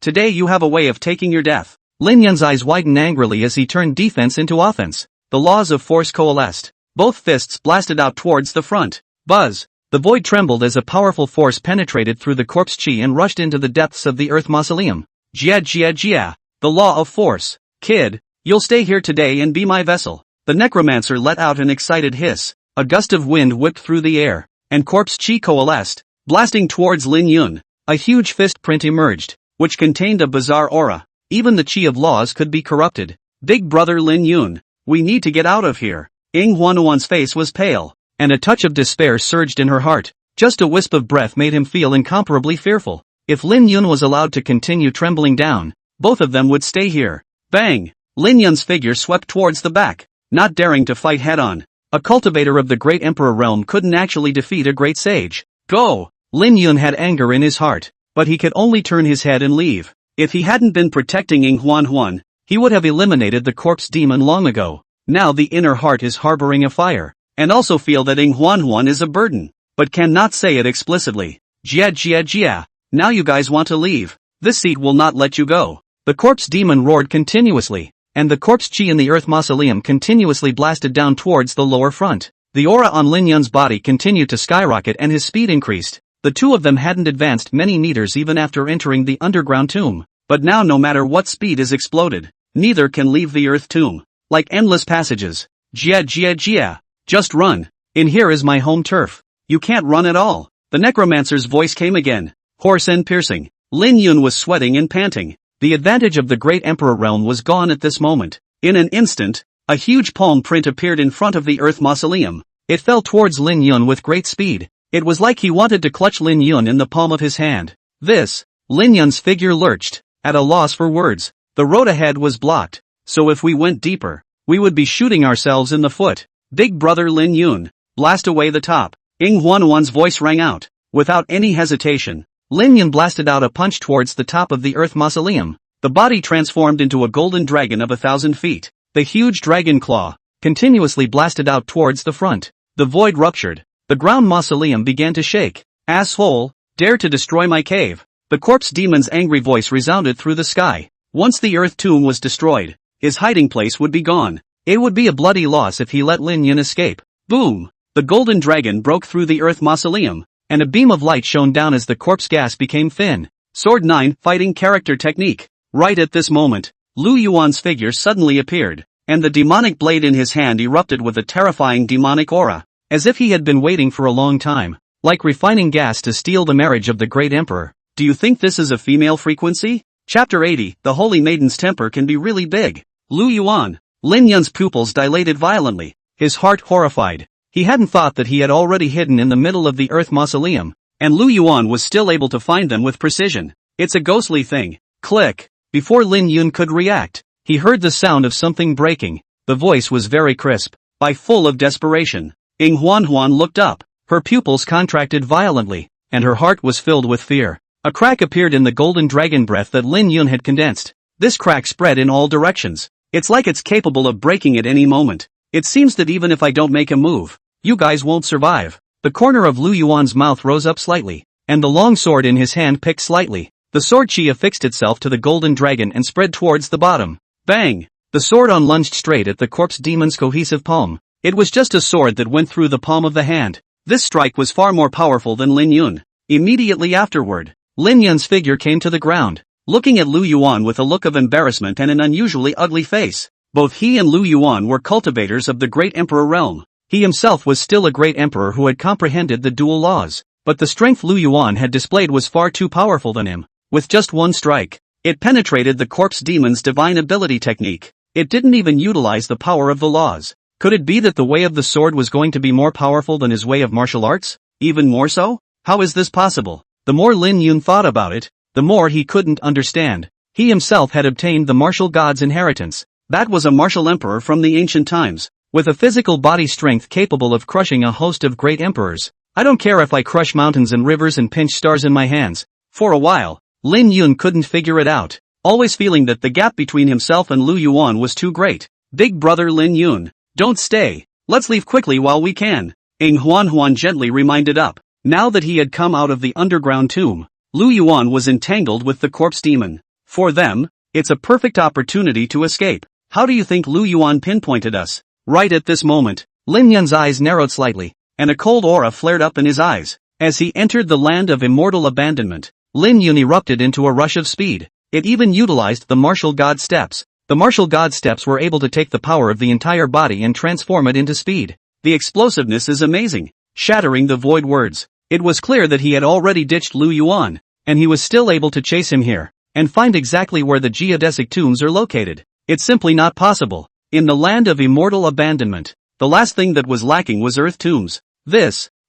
Today you have a way of taking your death. Lin Yun's eyes widened angrily as he turned defense into offense. The laws of force coalesced. Both fists blasted out towards the front. Buzz! The void trembled as a powerful force penetrated through the corpse qi and rushed into the depths of the Earth mausoleum. Jia. The law of force. Kid, you'll stay here today and be my vessel. The necromancer let out an excited hiss. A gust of wind whipped through the air, and corpse chi coalesced, blasting towards Lin Yun. A huge fist print emerged, which contained a bizarre aura. Even the chi of laws could be corrupted. Big brother Lin Yun, we need to get out of here. Ing Huanuan's face was pale, and a touch of despair surged in her heart. Just a wisp of breath made him feel incomparably fearful. If Lin Yun was allowed to continue trembling down, both of them would stay here. Bang! Lin Yun's figure swept towards the back, not daring to fight head-on. A cultivator of the great emperor realm couldn't actually defeat a great sage. Go! Lin Yun had anger in his heart, but he could only turn his head and leave. If he hadn't been protecting Ing Huan, he would have eliminated the corpse demon long ago. Now the inner heart is harboring a fire, and also feel that Ing Huan is a burden, but cannot say it explicitly. Jia. Now you guys want to leave. This seat will not let you go. The corpse demon roared continuously, and the corpse chi in the earth mausoleum continuously blasted down towards the lower front. The aura on Lin Yun's body continued to skyrocket and his speed increased. The two of them hadn't advanced many meters even after entering the underground tomb, but now no matter what speed is exploded, neither can leave the earth tomb. Like endless passages. Jia. Just run. In here is my home turf. You can't run at all. The necromancer's voice came again, hoarse and piercing. Lin Yun was sweating and panting. The advantage of the great emperor realm was gone at this moment. In an instant, a huge palm print appeared in front of the earth mausoleum. It fell towards Lin Yun with great speed. It was like he wanted to clutch Lin Yun in the palm of his hand. Lin Yun's figure lurched, at a loss for words. The road ahead was blocked, so if we went deeper, we would be shooting ourselves in the foot. Big brother Lin Yun, blast away the top. Ing Huanuan's voice rang out. Without any hesitation, Lin Yun blasted out a punch towards the top of the earth mausoleum. The body transformed into a golden dragon of 1,000 feet. The huge dragon claw continuously blasted out towards the front. The void ruptured. The ground mausoleum began to shake. Asshole, dare to destroy my cave. The corpse demon's angry voice resounded through the sky. Once the earth tomb was destroyed, his hiding place would be gone. It would be a bloody loss if he let Lin Yun escape. Boom! The golden dragon broke through the earth mausoleum, and a beam of light shone down as the corpse gas became thin. Sword 9 Fighting Character Technique. Right at this moment, Lu Yuan's figure suddenly appeared, and the demonic blade in his hand erupted with a terrifying demonic aura, as if he had been waiting for a long time, like refining gas to steal the marriage of the great emperor. Do you think this is a female frequency? Chapter 80, The Holy Maiden's temper can be really big. Lu Yuan. Lin Yun's pupils dilated violently, his heart horrified. He hadn't thought that he had already hidden in the middle of the earth mausoleum, and Lu Yuan was still able to find them with precision. It's a ghostly thing. Click. Before Lin Yun could react, he heard the sound of something breaking. The voice was very crisp, full of desperation. Ing Huan looked up, her pupils contracted violently, and her heart was filled with fear. A crack appeared in the golden dragon breath that Lin Yun had condensed. This crack spread in all directions. It's like it's capable of breaking at any moment. It seems that even if I don't make a move, you guys won't survive. The corner of Lu Yuan's mouth rose up slightly, and the long sword in his hand picked slightly. The sword chi affixed itself to the golden dragon and spread towards the bottom. Bang! The sword on lunged straight at the corpse demon's cohesive palm. It was just a sword that went through the palm of the hand. This strike was far more powerful than Lin Yun. Immediately afterward, Lin Yun's figure came to the ground, looking at Lu Yuan with a look of embarrassment and an unusually ugly face. Both he and Lu Yuan were cultivators of the great emperor realm. He himself was still a great emperor who had comprehended the dual laws, but the strength Lu Yuan had displayed was far too powerful than him. With just one strike, it penetrated the corpse demon's divine ability technique. It didn't even utilize the power of the laws. Could it be that the way of the sword was going to be more powerful than his way of martial arts? Even more so? How is this possible? The more Lin Yun thought about it, the more he couldn't understand. He himself had obtained the martial god's inheritance. That was a martial emperor from the ancient times, with a physical body strength capable of crushing a host of great emperors. I don't care if I crush mountains and rivers and pinch stars in my hands. For a while, Lin Yun couldn't figure it out, always feeling that the gap between himself and Lu Yuan was too great. Big brother Lin Yun, don't stay. Let's leave quickly while we can. Ing Huan gently reminded up. Now that he had come out of the underground tomb, Lu Yuan was entangled with the corpse demon. For them, it's a perfect opportunity to escape. How do you think Lu Yuan pinpointed us? Right at this moment, Lin Yun's eyes narrowed slightly, and a cold aura flared up in his eyes. As he entered the land of immortal abandonment, Lin Yun erupted into a rush of speed. It even utilized the martial god steps. The martial god steps were able to take the power of the entire body and transform it into speed. The explosiveness is amazing. shattering the void words. It was clear that he had already ditched Lu Yuan, and he was still able to chase him here, and find exactly where the geodesic tombs are located. It's simply not possible. In the land of immortal abandonment, the last thing that was lacking was earth tombs.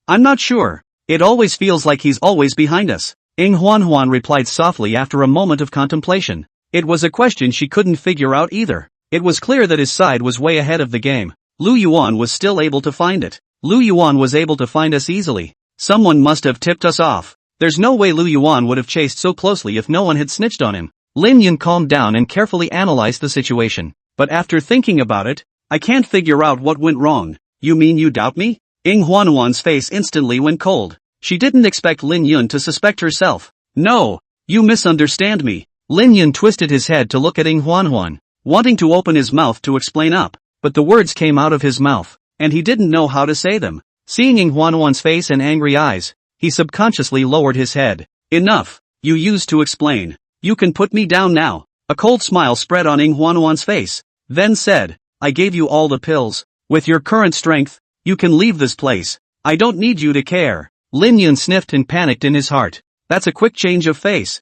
I'm not sure. It always feels like he's always behind us. Huan replied softly after a moment of contemplation. It was a question she couldn't figure out either. It was clear that his side was way ahead of the game. Lu Yuan was still able to find it. Lu Yuan was able to find us easily. Someone must have tipped us off. There's no way Lu Yuan would have chased so closely if no one had snitched on him. Lin Yun calmed down and carefully analyzed the situation. But after thinking about it, I can't figure out what went wrong. You mean you doubt me? Huan's face instantly went cold. She didn't expect Lin Yun to suspect herself. No, you misunderstand me. Lin Yun twisted his head to look at Huan, wanting to open his mouth to explain up, but the words came out of his mouth, and he didn't know how to say them. Seeing Huan's face and angry eyes, he subconsciously lowered his head. Enough, you used to explain. You can put me down now. A cold smile spread on Huan's face, then said, I gave you all the pills. With your current strength, you can leave this place. I don't need you to care. Lin Yun sniffed and panicked in his heart. That's a quick change of face.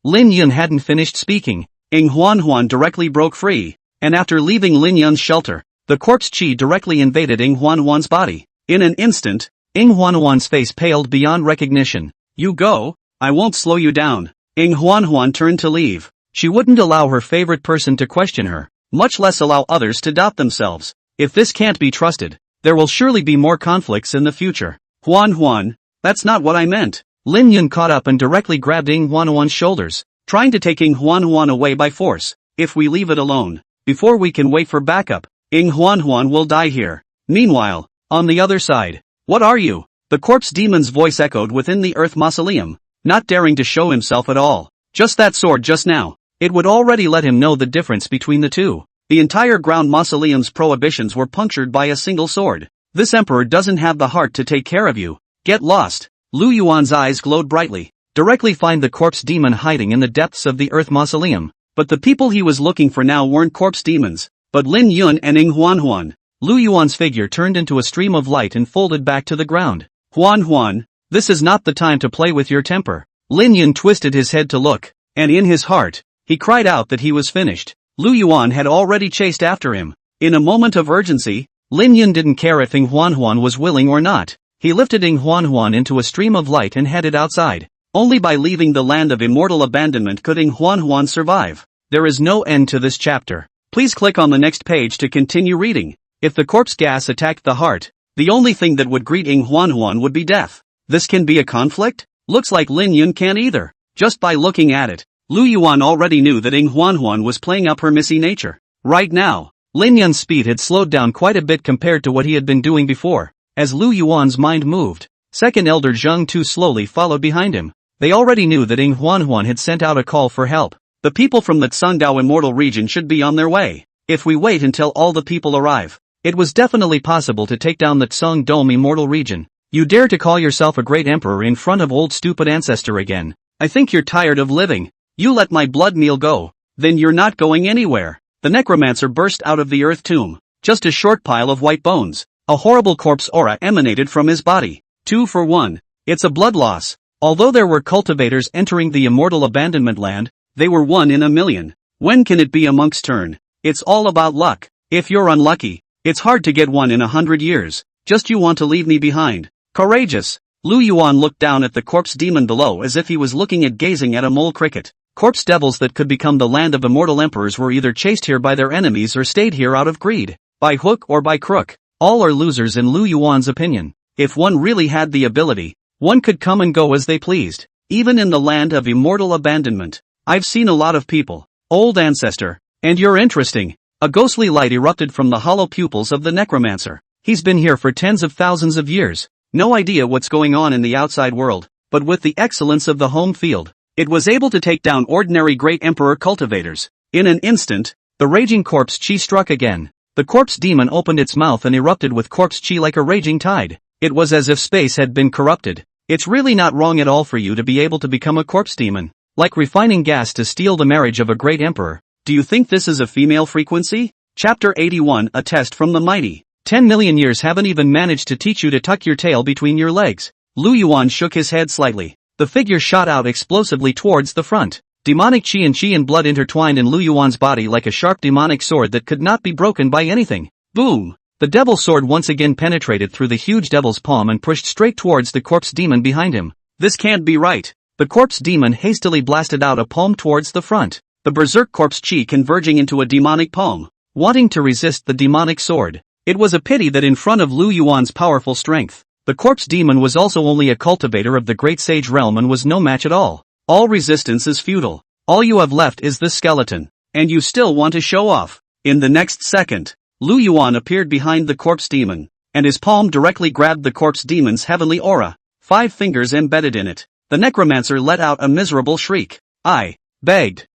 Lin Yun hadn't finished speaking. Huan directly broke free, and after leaving Lin Yun's shelter, the corpse chi directly invaded Huan's body. In an instant, Huan's face paled beyond recognition. You go, I won't slow you down. Huan turned to leave. She wouldn't allow her favorite person to question her, much less allow others to doubt themselves. If this can't be trusted, there will surely be more conflicts in the future. Huan, that's not what I meant. Lin Yun caught up and directly grabbed Huan's shoulders, trying to take Huan away by force. If we leave it alone, before we can wait for backup, Huan will die here. Meanwhile, on the other side, what are you? The corpse demon's voice echoed within the earth mausoleum, not daring to show himself at all. Just that sword just now. It would already let him know the difference between the two. The entire ground mausoleum's prohibitions were punctured by a single sword. This emperor doesn't have the heart to take care of you. Get lost. Lu Yuan's eyes glowed brightly. Directly find the corpse demon hiding in the depths of the earth mausoleum. But the people he was looking for now weren't corpse demons, but Lin Yun and Huan. Lu Yuan's figure turned into a stream of light and folded back to the ground. Huan, this is not the time to play with your temper. Lin Yun twisted his head to look, and in his heart, he cried out that he was finished. Lu Yuan had already chased after him. In a moment of urgency, Lin Yun didn't care if Huan was willing or not. He lifted Huan into a stream of light and headed outside. Only by leaving the land of immortal abandonment could Huan survive. There is no end to this chapter. Please click on the next page to continue reading. If the corpse gas attacked the heart, the only thing that would greet Huan would be death. This can be a conflict? Looks like Lin Yun can't either. Just by looking at it, Lu Yuan already knew that Huan was playing up her messy nature. Right now, Lin Yun's speed had slowed down quite a bit compared to what he had been doing before. As Lu Yuan's mind moved, second elder Zheng Tu slowly followed behind him. They already knew that Huan had sent out a call for help. The people from the Tsungdao Immortal region should be on their way. If we wait until all the people arrive, it was definitely possible to take down the Tsung Dome Immortal region. You dare to call yourself a great emperor in front of old stupid ancestor again. I think you're tired of living. You let my blood meal go, then you're not going anywhere. The necromancer burst out of the earth tomb. Just a short pile of white bones. A horrible corpse aura emanated from his body. 2 for 1. It's a blood loss. Although there were cultivators entering the immortal abandonment land, they were 1 in a million. When can it be a monk's turn? It's all about luck. If you're unlucky, it's hard to get 1 in 100 years. Just you want to leave me behind. Courageous. Lu Yuan looked down at the corpse demon below as if he was looking at gazing at a mole cricket. Corpse devils that could become the land of immortal emperors were either chased here by their enemies or stayed here out of greed. By hook or by crook. All are losers in Lu Yuan's opinion. If one really had the ability, one could come and go as they pleased. Even in the land of immortal abandonment. I've seen a lot of people. Old ancestor. And you're interesting. A ghostly light erupted from the hollow pupils of the necromancer. He's been here for tens of thousands of years. No idea what's going on in the outside world, but with the excellence of the home field, it was able to take down ordinary great emperor cultivators. In an instant, the raging corpse chi struck again. The corpse demon opened its mouth and erupted with corpse chi like a raging tide. It was as if space had been corrupted. It's really not wrong at all for you to be able to become a corpse demon. Like refining gas to steal the marriage of a great emperor. Do you think this is a female frequency? Chapter 81, A Test from the Mighty. 10 million years haven't even managed to teach you to tuck your tail between your legs. Lu Yuan shook his head slightly. The figure shot out explosively towards the front. Demonic chi and blood intertwined in Lu Yuan's body like a sharp demonic sword that could not be broken by anything. Boom! The devil's sword once again penetrated through the huge devil's palm and pushed straight towards the corpse demon behind him. This can't be right. The corpse demon hastily blasted out a palm towards the front. The berserk corpse chi converging into a demonic palm, wanting to resist the demonic sword. It was a pity that in front of Lu Yuan's powerful strength, the corpse demon was also only a cultivator of the great sage realm and was no match at all. All resistance is futile. All you have left is this skeleton. And you still want to show off. In the next second, Lu Yuan appeared behind the corpse demon, and his palm directly grabbed the corpse demon's heavenly aura, 5 fingers embedded in it. The necromancer let out a miserable shriek. I begged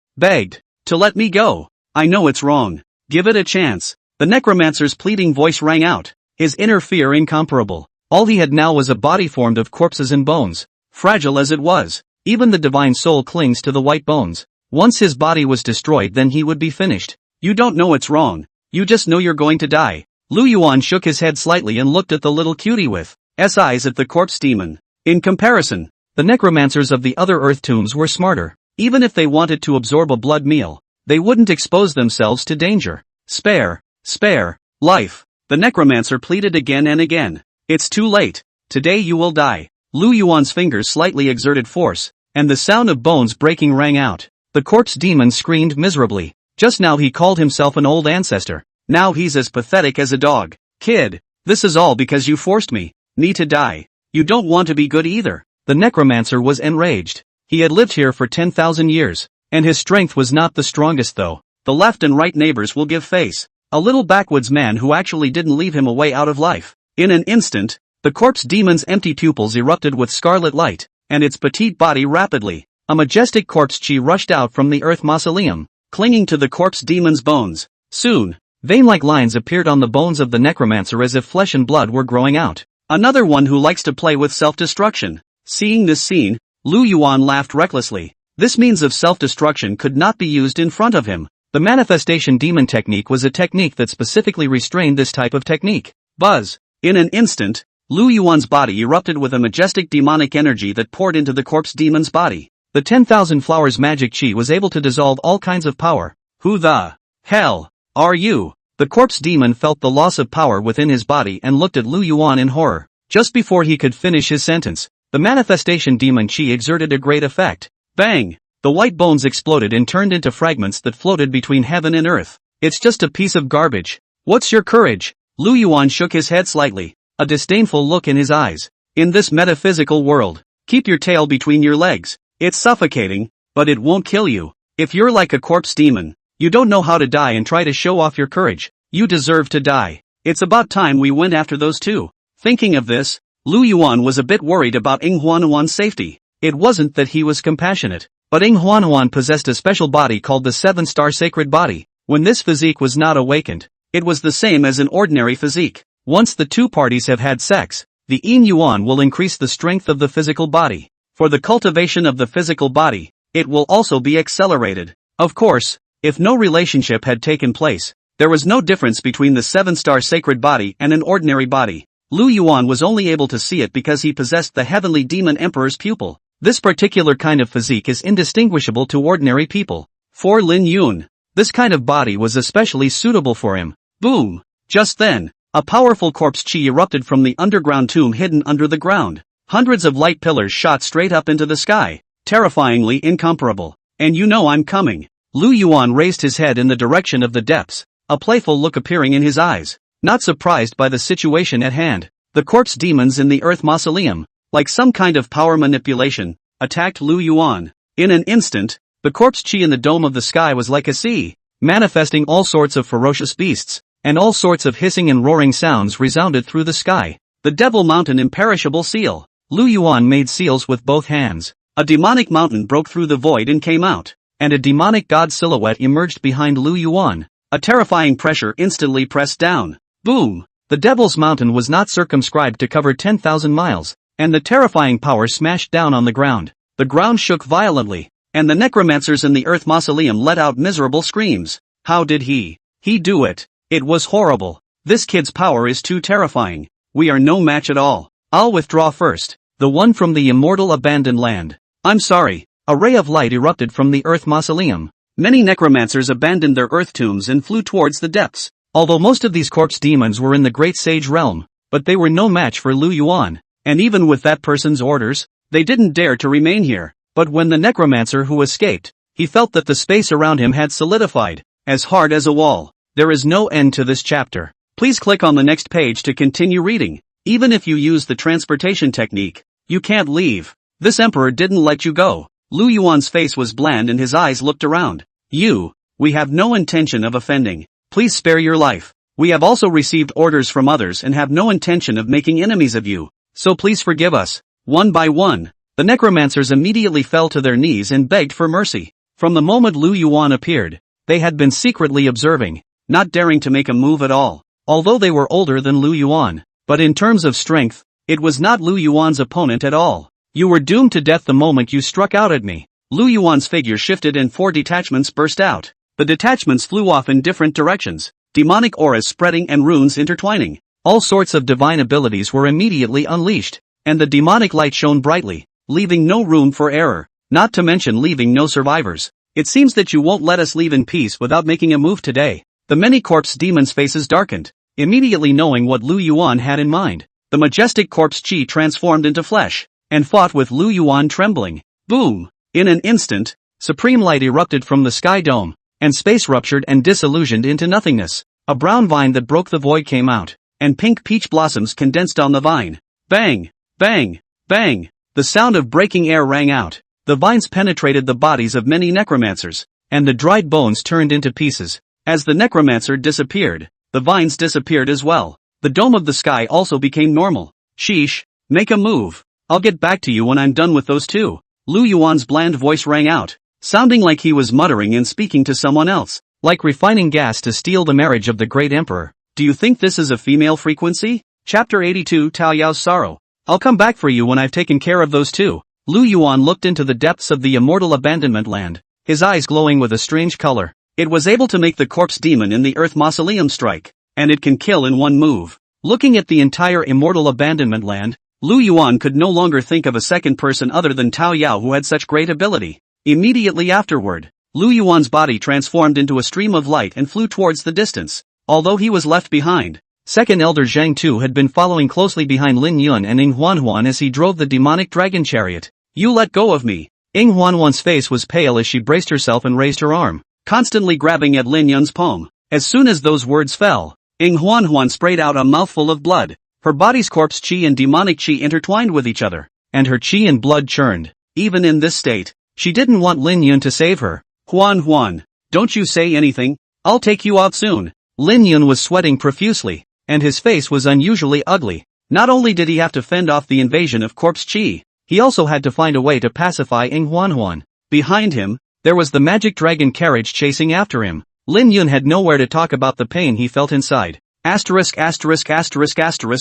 to let me go. I know it's wrong. Give it a chance. The necromancer's pleading voice rang out, his inner fear incomparable. All he had now was a body formed of corpses and bones. Fragile as it was, even the divine soul clings to the white bones. Once his body was destroyed, then he would be finished. You don't know it's wrong. You just know you're going to die. Lu Yuan shook his head slightly and looked at the little cutie with eyes at the corpse demon. In comparison, the necromancers of the other earth tombs were smarter. Even if they wanted to absorb a blood meal, they wouldn't expose themselves to danger. Spare life. The necromancer pleaded again and again. It's too late. Today you will die. Lu Yuan's fingers slightly exerted force, and the sound of bones breaking rang out. The corpse demon screamed miserably. Just now he called himself an old ancestor. Now he's as pathetic as a dog. Kid, this is all because you forced me to die. You don't want to be good either. The necromancer was enraged. He had lived here for 10,000 years, and his strength was not the strongest though. The left and right neighbors will give face. A little backwoods man who actually didn't leave him a way out of life. In an instant, the corpse demon's empty pupils erupted with scarlet light, and its petite body rapidly. A majestic corpse chi rushed out from the earth mausoleum, clinging to the corpse demon's bones. Soon, vein-like lines appeared on the bones of the necromancer as if flesh and blood were growing out. Another one who likes to play with self-destruction. Seeing this scene, Lu Yuan laughed recklessly. This means of self-destruction could not be used in front of him. The manifestation demon technique was a technique that specifically restrained this type of technique. Buzz! In an instant, Lu Yuan's body erupted with a majestic demonic energy that poured into the corpse demon's body. The 10,000 flowers magic chi was able to dissolve all kinds of power. Who the hell are you? The corpse demon felt the loss of power within his body and looked at Lu Yuan in horror. Just before he could finish his sentence, the manifestation demon chi exerted a great effect. Bang! The white bones exploded and turned into fragments that floated between heaven and earth. It's just a piece of garbage. What's your courage? Lu Yuan shook his head slightly, a disdainful look in his eyes. In this metaphysical world, keep your tail between your legs. It's suffocating, but it won't kill you. If you're like a corpse demon, you don't know how to die and try to show off your courage. You deserve to die. It's about time we went after those two. Thinking of this, Lu Yuan was a bit worried about Ing Huanhuan's safety. It wasn't that he was compassionate, but Ing Huanhuan possessed a special body called the 7-star sacred body. When this physique was not awakened, it was the same as an ordinary physique. Once the two parties have had sex, the Yin Yuan will increase the strength of the physical body. For the cultivation of the physical body, it will also be accelerated. Of course, if no relationship had taken place, there was no difference between the 7-star sacred body and an ordinary body. Lu Yuan was only able to see it because he possessed the heavenly demon emperor's pupil. This particular kind of physique is indistinguishable to ordinary people. For Lin Yun, this kind of body was especially suitable for him. Boom! Just then, a powerful corpse chi erupted from the underground tomb hidden under the ground. Hundreds of light pillars shot straight up into the sky, terrifyingly incomparable. And you know I'm coming. Lu Yuan raised his head in the direction of the depths, a playful look appearing in his eyes. Not surprised by the situation at hand, the corpse demons in the earth mausoleum, like some kind of power manipulation, attacked Lu Yuan. In an instant, the corpse chi in the dome of the sky was like a sea, manifesting all sorts of ferocious beasts, and all sorts of hissing and roaring sounds resounded through the sky. The Devil Mountain imperishable seal. Lu Yuan made seals with both hands. A demonic mountain broke through the void and came out, and a demonic god silhouette emerged behind Lu Yuan. A terrifying pressure instantly pressed down. Boom! The Devil's Mountain was not circumscribed to cover 10,000 miles, and the terrifying power smashed down on the ground. The ground shook violently, and the necromancers in the earth mausoleum let out miserable screams. How did he do it? It was horrible. This kid's power is too terrifying. We are no match at all. I'll withdraw first. The one from the immortal abandoned land. I'm sorry. A ray of light erupted from the earth mausoleum. Many necromancers abandoned their earth tombs and flew towards the depths. Although most of these corpse demons were in the great sage realm, but they were no match for Lu Yuan. And even with that person's orders, they didn't dare to remain here. But when the necromancer who escaped, he felt that the space around him had solidified, as hard as a wall. There is no end to this chapter. Please click on the next page to continue reading. Even if you use the transportation technique, you can't leave. This emperor didn't let you go. Lu Yuan's face was bland and his eyes looked around. We have no intention of offending. Please spare your life. We have also received orders from others and have no intention of making enemies of you. So please forgive us. One by one, the necromancers immediately fell to their knees and begged for mercy. From the moment Lu Yuan appeared, they had been secretly observing, not daring to make a move at all. Although they were older than Lu Yuan, but in terms of strength, it was not Lu Yuan's opponent at all. You were doomed to death the moment you struck out at me. Lu Yuan's figure shifted and 4 detachments burst out. The detachments flew off in different directions, demonic auras spreading and runes intertwining. All sorts of divine abilities were immediately unleashed, and the demonic light shone brightly, leaving no room for error, not to mention leaving no survivors. It seems that you won't let us leave in peace without making a move today. The many corpse demons' faces darkened, immediately knowing what Lu Yuan had in mind. The majestic corpse chi transformed into flesh, and fought with Lu Yuan trembling. Boom! In an instant, supreme light erupted from the sky dome, and space ruptured and disillusioned into nothingness. A brown vine that broke the void came out, and pink peach blossoms condensed on the vine. Bang! Bang! Bang! The sound of breaking air rang out. The vines penetrated the bodies of many necromancers, and the dried bones turned into pieces. As the necromancer disappeared, the vines disappeared as well. The dome of the sky also became normal. Sheesh, make a move. I'll get back to you when I'm done with those two. Lu Yuan's bland voice rang out, sounding like he was muttering and speaking to someone else. Like refining gas to steal the marriage of the great emperor. Do you think this is a female frequency? Chapter 82 Tao Yao's Sorrow. I'll come back for you when I've taken care of those two. Lu Yuan looked into the depths of the immortal abandonment land, his eyes glowing with a strange color. It was able to make the corpse demon in the earth mausoleum strike, and it can kill in one move. Looking at the entire immortal abandonment land, Lu Yuan could no longer think of a second person other than Tao Yao who had such great ability. Immediately afterward, Lu Yuan's body transformed into a stream of light and flew towards the distance. Although he was left behind, Second Elder Zhang Tu had been following closely behind Lin Yun and Ying Huanhuan as he drove the demonic dragon chariot. You let go of me. Ying Huanhuan's face was pale as she braced herself and raised her arm, constantly grabbing at Lin Yun's palm. As soon as those words fell, Ying Huanhuan sprayed out a mouthful of blood. Her body's corpse chi and demonic chi intertwined with each other, and her chi and blood churned. Even in this state, she didn't want Lin Yun to save her. Huan, don't you say anything. I'll take you out soon. Lin Yun was sweating profusely, and his face was unusually ugly. Not only did he have to fend off the invasion of corpse chi, he also had to find a way to pacify Ying Huanhuan. Behind him, there was the magic dragon carriage chasing after him. Lin Yun had nowhere to talk about the pain he felt inside. Asterisk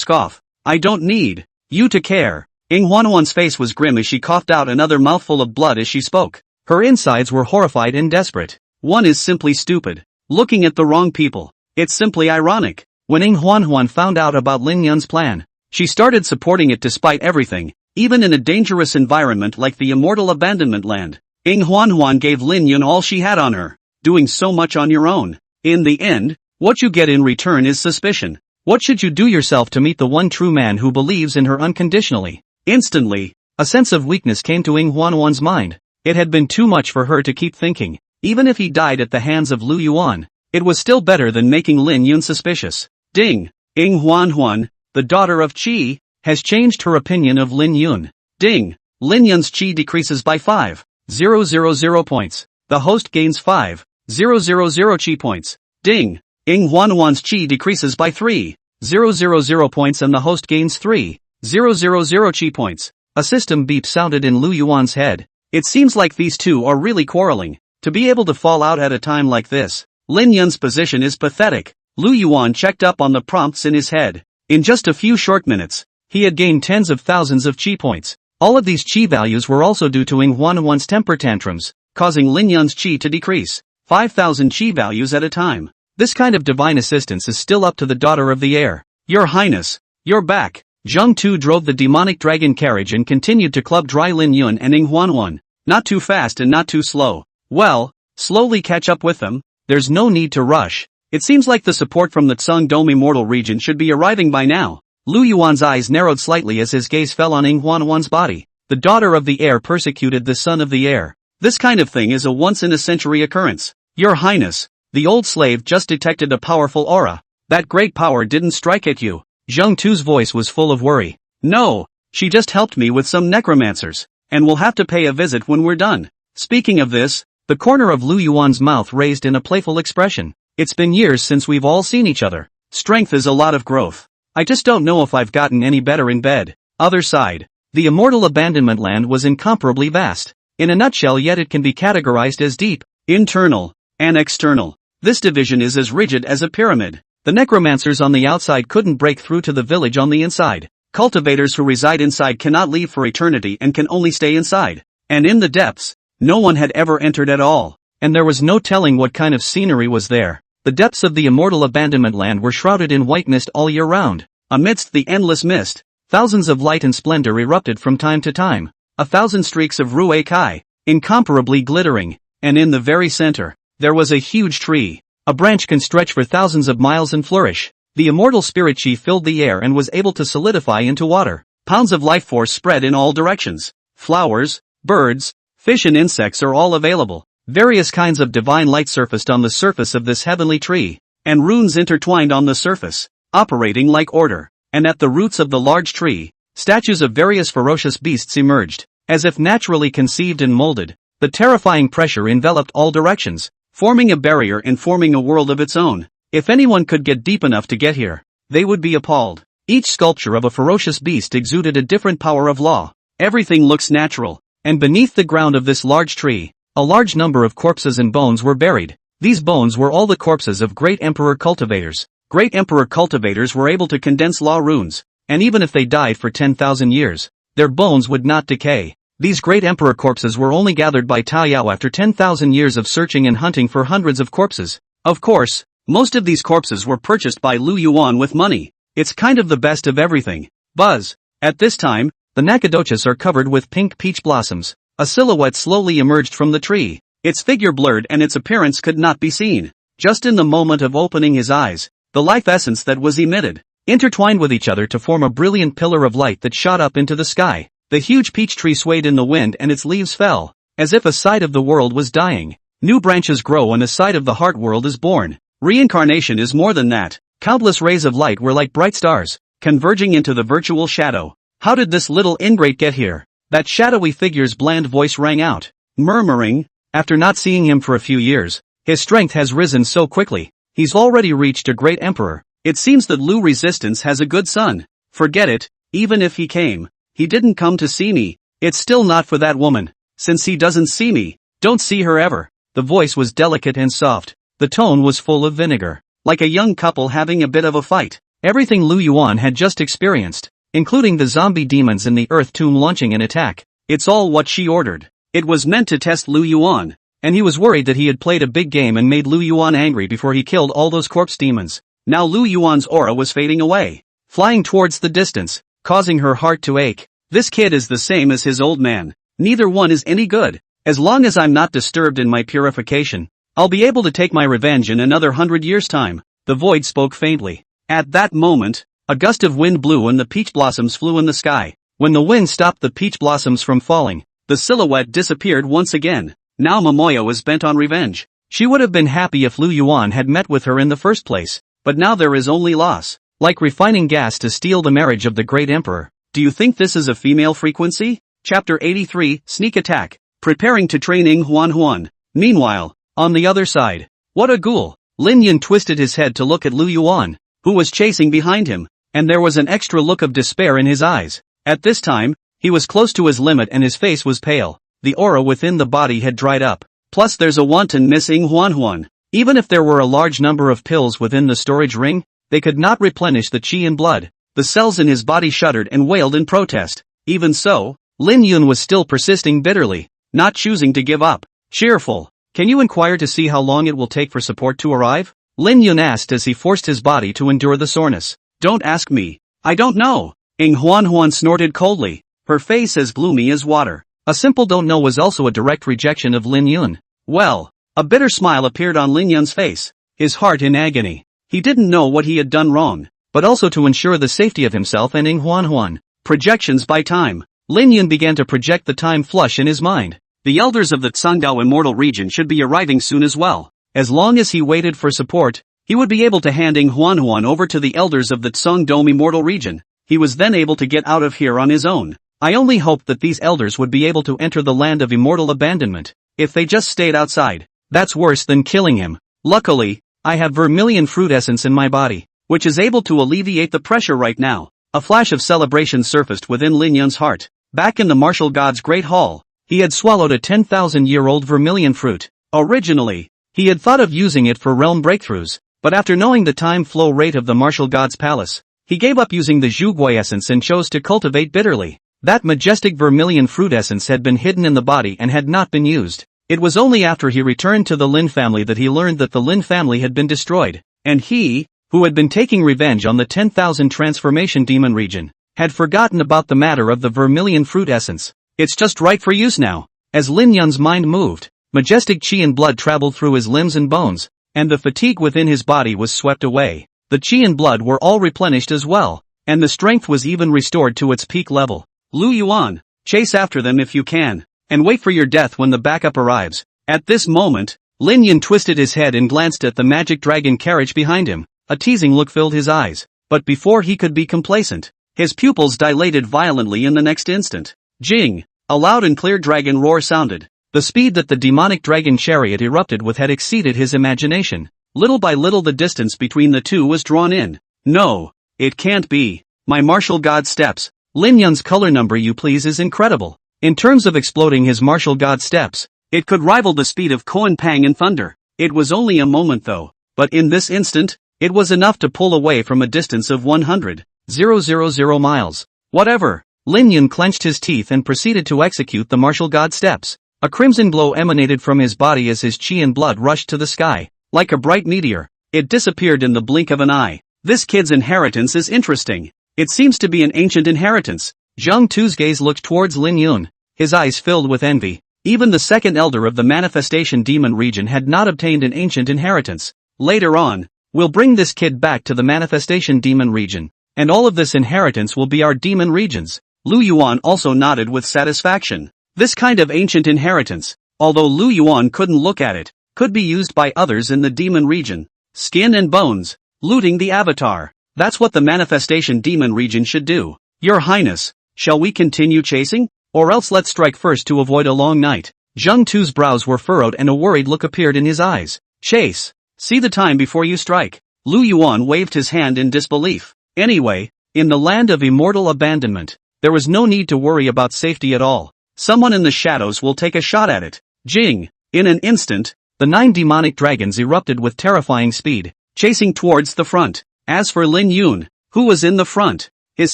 off. I don't need you to care. Ying Huanhuan's face was grim as she coughed out another mouthful of blood as she spoke. Her insides were horrified and desperate. One is simply stupid. Looking at the wrong people. It's simply ironic. When Ying Huanhuan found out about Lin Yun's plan, she started supporting it despite everything, even in a dangerous environment like the immortal abandonment land. Ying Huanhuan gave Lin Yun all she had on her, doing so much on your own. In the end, what you get in return is suspicion. What should you do yourself to meet the one true man who believes in her unconditionally? Instantly, a sense of weakness came to Ying Huanhuan's mind. It had been too much for her to keep thinking. Even if he died at the hands of Lu Yuan, it was still better than making Lin Yun suspicious. Ding! Ying Huanhuan, the daughter of Qi, has changed her opinion of Lin Yun. Ding! Lin Yun's Qi decreases by 5,000 points. The host gains 5,000 Qi points. Ding! Ying Huanhuan's Qi decreases by 3,000 points and the host gains 3,000 Qi points. A system beep sounded in Lu Yuan's head. It seems like these two are really quarreling. To be able to fall out at a time like this, Lin Yun's position is pathetic. Lu Yuan checked up on the prompts in his head. In just a few short minutes, he had gained tens of thousands of Qi points. All of these Qi values were also due to Ying Huanhuan's temper tantrums, causing Lin Yun's Qi to decrease 5,000 Qi values at a time. This kind of divine assistance is still up to the daughter of the air. Your Highness, you're back. Zheng Tu drove the demonic dragon carriage and continued to club dry Lin Yuan and Ning Huanhuan. Not too fast and not too slow. Well, slowly catch up with them. There's no need to rush. It seems like the support from the Tsung Dome immortal region should be arriving by now. Lu Yuan's eyes narrowed slightly as his gaze fell on Ning Huanhuan's body. The daughter of the air persecuted the son of the air. This kind of thing is a once-in-a-century occurrence. Your Highness, the old slave just detected a powerful aura. That great power didn't strike at you. Zheng Tu's voice was full of worry. No, she just helped me with some necromancers, and we'll have to pay a visit when we're done. Speaking of this, the corner of Lu Yuan's mouth raised in a playful expression. It's been years since we've all seen each other. Strength is a lot of growth. I just don't know if I've gotten any better in bed. Other side. The immortal abandonment land was incomparably vast. In a nutshell, yet it can be categorized as deep, internal, and external. This division is as rigid as a pyramid. The necromancers on the outside couldn't break through to the village on the inside. Cultivators who reside inside cannot leave for eternity and can only stay inside. And in the depths, no one had ever entered at all. And there was no telling what kind of scenery was there. The depths of the immortal abandonment land were shrouded in white mist all year round. Amidst the endless mist, thousands of light and splendor erupted from time to time. 1,000 streaks of Rue Kai, incomparably glittering, and in the very center, there was a huge tree. A branch can stretch for thousands of miles and flourish. The immortal spirit chi filled the air and was able to solidify into water. Pounds of life force spread in all directions. Flowers, birds, fish and insects are all available. Various kinds of divine light surfaced on the surface of this heavenly tree, and runes intertwined on the surface, operating like order. And at the roots of the large tree, statues of various ferocious beasts emerged. As if naturally conceived and molded, the terrifying pressure enveloped all directions, forming a barrier and forming a world of its own. If anyone could get deep enough to get here, they would be appalled. Each sculpture of a ferocious beast exuded a different power of law. Everything looks natural. And beneath the ground of this large tree, a large number of corpses and bones were buried. These bones were all the corpses of great emperor cultivators. Great emperor cultivators were able to condense law runes, and even if they died for 10,000 years, their bones would not decay. These great emperor corpses were only gathered by Tao Yao after 10,000 years of searching and hunting for hundreds of corpses. Of course, most of these corpses were purchased by Lu Yuan with money. It's kind of the best of everything. Buzz. At this time, the Nakadochas are covered with pink peach blossoms. A silhouette slowly emerged from the tree. Its figure blurred and its appearance could not be seen. Just in the moment of opening his eyes, the life essence that was emitted, intertwined with each other to form a brilliant pillar of light that shot up into the sky. The huge peach tree swayed in the wind and its leaves fell, as if a side of the world was dying. New branches grow and a side of the heart world is born. Reincarnation is more than that. Countless rays of light were like bright stars, converging into the virtual shadow. How did this little ingrate get here? That shadowy figure's bland voice rang out, murmuring, after not seeing him for a few years, his strength has risen so quickly. He's already reached a great emperor. It seems that Lu Resistance has a good son. Forget it, even if he came. He didn't come to see me. It's still not for that woman. Since he doesn't see me, don't see her ever. The voice was delicate and soft. The tone was full of vinegar. Like a young couple having a bit of a fight. Everything Lu Yuan had just experienced, including the zombie demons in the earth tomb launching an attack. It's all what she ordered. It was meant to test Lu Yuan, and he was worried that he had played a big game and made Lu Yuan angry before he killed all those corpse demons. Now Lu Yuan's aura was fading away, flying towards the distance, causing her heart to ache. This kid is the same as his old man. Neither one is any good. As long as I'm not disturbed in my purification, I'll be able to take my revenge in another 100 years' time. The void spoke faintly. At that moment, a gust of wind blew and the peach blossoms flew in the sky. When the wind stopped the peach blossoms from falling, the silhouette disappeared once again. Now Momoya was bent on revenge. She would have been happy if Lu Yuan had met with her in the first place, but now there is only loss. Like refining gas to steal the marriage of the great emperor. Do you think this is a female frequency? Chapter 83, Sneak Attack. Preparing to train Ning Huanhuan. Meanwhile, on the other side. What a ghoul. Lin Yun twisted his head to look at Lu Yuan, who was chasing behind him, and there was an extra look of despair in his eyes. At this time, he was close to his limit and his face was pale. The aura within the body had dried up. Plus there's a wanton missing Huanhuan. Even if there were a large number of pills within the storage ring, they could not replenish the qi and blood. The cells in his body shuddered and wailed in protest. Even so, Lin Yun was still persisting bitterly, not choosing to give up. Cheerful. Can you inquire to see how long it will take for support to arrive? Lin Yun asked as he forced his body to endure the soreness. Don't ask me. I don't know. Huan snorted coldly, her face as gloomy as water. A simple don't know was also a direct rejection of Lin Yun. Well, a bitter smile appeared on Lin Yun's face, his heart in agony. He didn't know what he had done wrong, but also to ensure the safety of himself and Huan. Projections by time. Lin Yun began to project the time flush in his mind. The elders of the Tsungdao Immortal region should be arriving soon as well. As long as he waited for support, he would be able to hand Huan over to the elders of the Tsungdao Immortal region. He was then able to get out of here on his own. I only hoped that these elders would be able to enter the land of immortal abandonment. If they just stayed outside, that's worse than killing him. Luckily, I have vermilion fruit essence in my body, which is able to alleviate the pressure right now. A flash of celebration surfaced within Lin Yun's heart. Back in the martial god's great hall, he had swallowed a 10,000-year-old vermilion fruit. Originally, he had thought of using it for realm breakthroughs, but after knowing the time flow rate of the martial god's palace, he gave up using the Zhugui essence and chose to cultivate bitterly. That majestic vermilion fruit essence had been hidden in the body and had not been used. It was only after he returned to the Lin family that he learned that the Lin family had been destroyed, and he, who had been taking revenge on the 10,000 transformation demon region, had forgotten about the matter of the vermilion fruit essence. It's just right for use now. As Lin Yun's mind moved, majestic chi and blood traveled through his limbs and bones, and the fatigue within his body was swept away. The chi and blood were all replenished as well, and the strength was even restored to its peak level. Lu Yuan, chase after them if you can, and wait for your death when the backup arrives. At this moment, Lin Yun twisted his head and glanced at the magic dragon carriage behind him. A teasing look filled his eyes, but before he could be complacent, his pupils dilated violently in the next instant. Jing! A loud and clear dragon roar sounded. The speed that the demonic dragon chariot erupted with had exceeded his imagination. Little by little the distance between the two was drawn in. No, it can't be. My martial god steps. Lin Yun's color number you please is incredible. In terms of exploding his martial god steps, it could rival the speed of Koan Pang and thunder. It was only a moment though, but in this instant, it was enough to pull away from a distance of 100,000 miles. Whatever. Lin Yun clenched his teeth and proceeded to execute the martial god steps. A crimson glow emanated from his body as his chi and blood rushed to the sky. Like a bright meteor, it disappeared in the blink of an eye. This kid's inheritance is interesting. It seems to be an ancient inheritance. Zhang Tu's gaze looked towards Lin Yun, his eyes filled with envy. Even the second elder of the manifestation demon region had not obtained an ancient inheritance. Later on, we'll bring this kid back to the manifestation demon region, and all of this inheritance will be our demon regions. Lu Yuan also nodded with satisfaction. This kind of ancient inheritance, although Lu Yuan couldn't look at it, could be used by others in the demon region. Skin and bones, looting the avatar. That's what the manifestation demon region should do. Your Highness, shall we continue chasing? Or else let's strike first to avoid a long night. Zhang Tu's brows were furrowed and a worried look appeared in his eyes. Chase. See the time before you strike. Lu Yuan waved his hand in disbelief. Anyway, in the land of immortal abandonment, there was no need to worry about safety at all. Someone in the shadows will take a shot at it. Jing! In an instant, the 9 demonic dragons erupted with terrifying speed, chasing towards the front. As for Lin Yun, who was in the front, his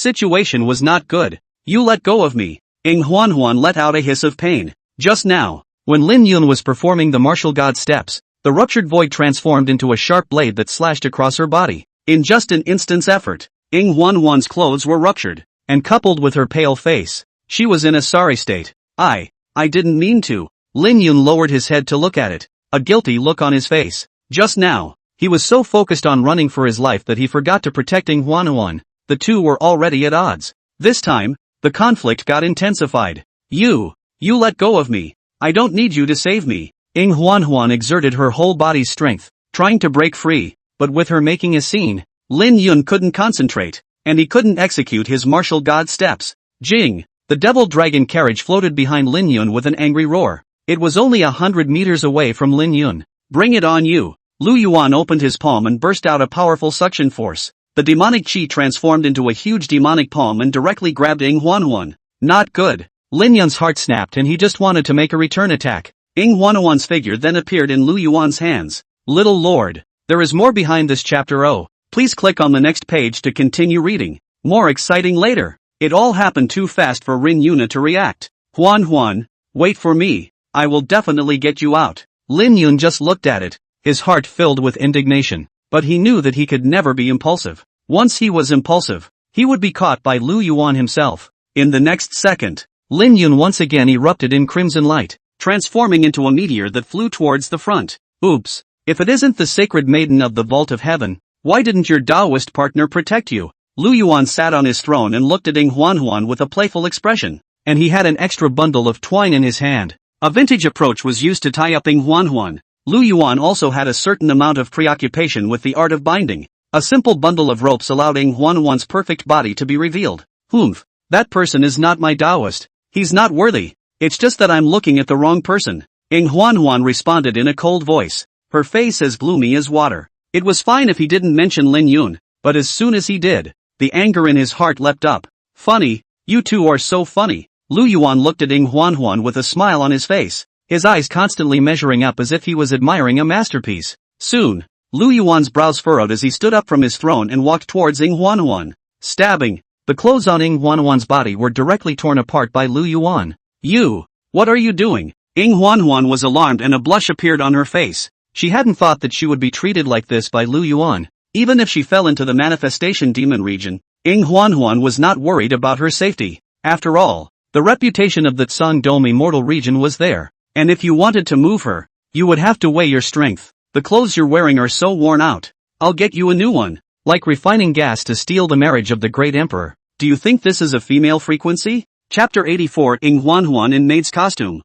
situation was not good. You let go of me. Huan let out a hiss of pain. Just now, when Lin Yun was performing the martial god steps, the ruptured void transformed into a sharp blade that slashed across her body. In just an instant's effort, Huan's clothes were ruptured, and coupled with her pale face, she was in a sorry state. I didn't mean to. Lin Yun lowered his head to look at it, a guilty look on his face. Just now, he was so focused on running for his life that he forgot to protecting Huan. The two were already at odds. This time, the conflict got intensified. You let go of me. I don't need you to save me. Huan exerted her whole body's strength, trying to break free, but with her making a scene, Lin Yun couldn't concentrate, and he couldn't execute his martial god steps. Jing! The devil dragon carriage floated behind Lin Yun with an angry roar. It was only 100 meters away from Lin Yun. Bring it on you! Lu Yuan opened his palm and burst out a powerful suction force. The demonic chi transformed into a huge demonic palm and directly grabbed Huan. Not good. Lin Yun's heart snapped and he just wanted to make a return attack. Huan's figure then appeared in Lu Yuan's hands. Little Lord, there is more behind this chapter. Please click on the next page to continue reading. More exciting later. It all happened too fast for Rin Yuna to react. Huan, wait for me. I will definitely get you out. Lin Yun just looked at it, his heart filled with indignation. But he knew that he could never be impulsive. Once he was impulsive, he would be caught by Lu Yuan himself. In the next second, Lin Yun once again erupted in crimson light, transforming into a meteor that flew towards the front. Oops. If it isn't the sacred maiden of the vault of heaven, why didn't your Taoist partner protect you? Lu Yuan sat on his throne and looked at Ing Huan with a playful expression, and he had an extra bundle of twine in his hand. A vintage approach was used to tie up Ing Huan. Lu Yuan also had a certain amount of preoccupation with the art of binding. A simple bundle of ropes allowed Ing Huan's perfect body to be revealed. Humph, that person is not my Taoist. He's not worthy. It's just that I'm looking at the wrong person. Ing Huan responded in a cold voice, her face as gloomy as water. It was fine if he didn't mention Lin Yun, but as soon as he did, the anger in his heart leapt up. Funny, you two are so funny. Lu Yuan looked at Ing Huan with a smile on his face, his eyes constantly measuring up as if he was admiring a masterpiece. Soon, Lu Yuan's brows furrowed as he stood up from his throne and walked towards Ing Huan. Stabbing. The clothes on Ing Huan's body were directly torn apart by Lu Yuan. You! What are you doing? Ing Huan was alarmed and a blush appeared on her face. She hadn't thought that she would be treated like this by Lu Yuan. Even if she fell into the manifestation demon region, Ing Huan was not worried about her safety. After all, the reputation of the Tsangdom immortal region was there. And if you wanted to move her, you would have to weigh your strength. The clothes you're wearing are so worn out. I'll get you a new one. Like refining gas to steal the marriage of the great emperor. Do you think this is a female frequency? Chapter 84 Ing Huan in maid's costume.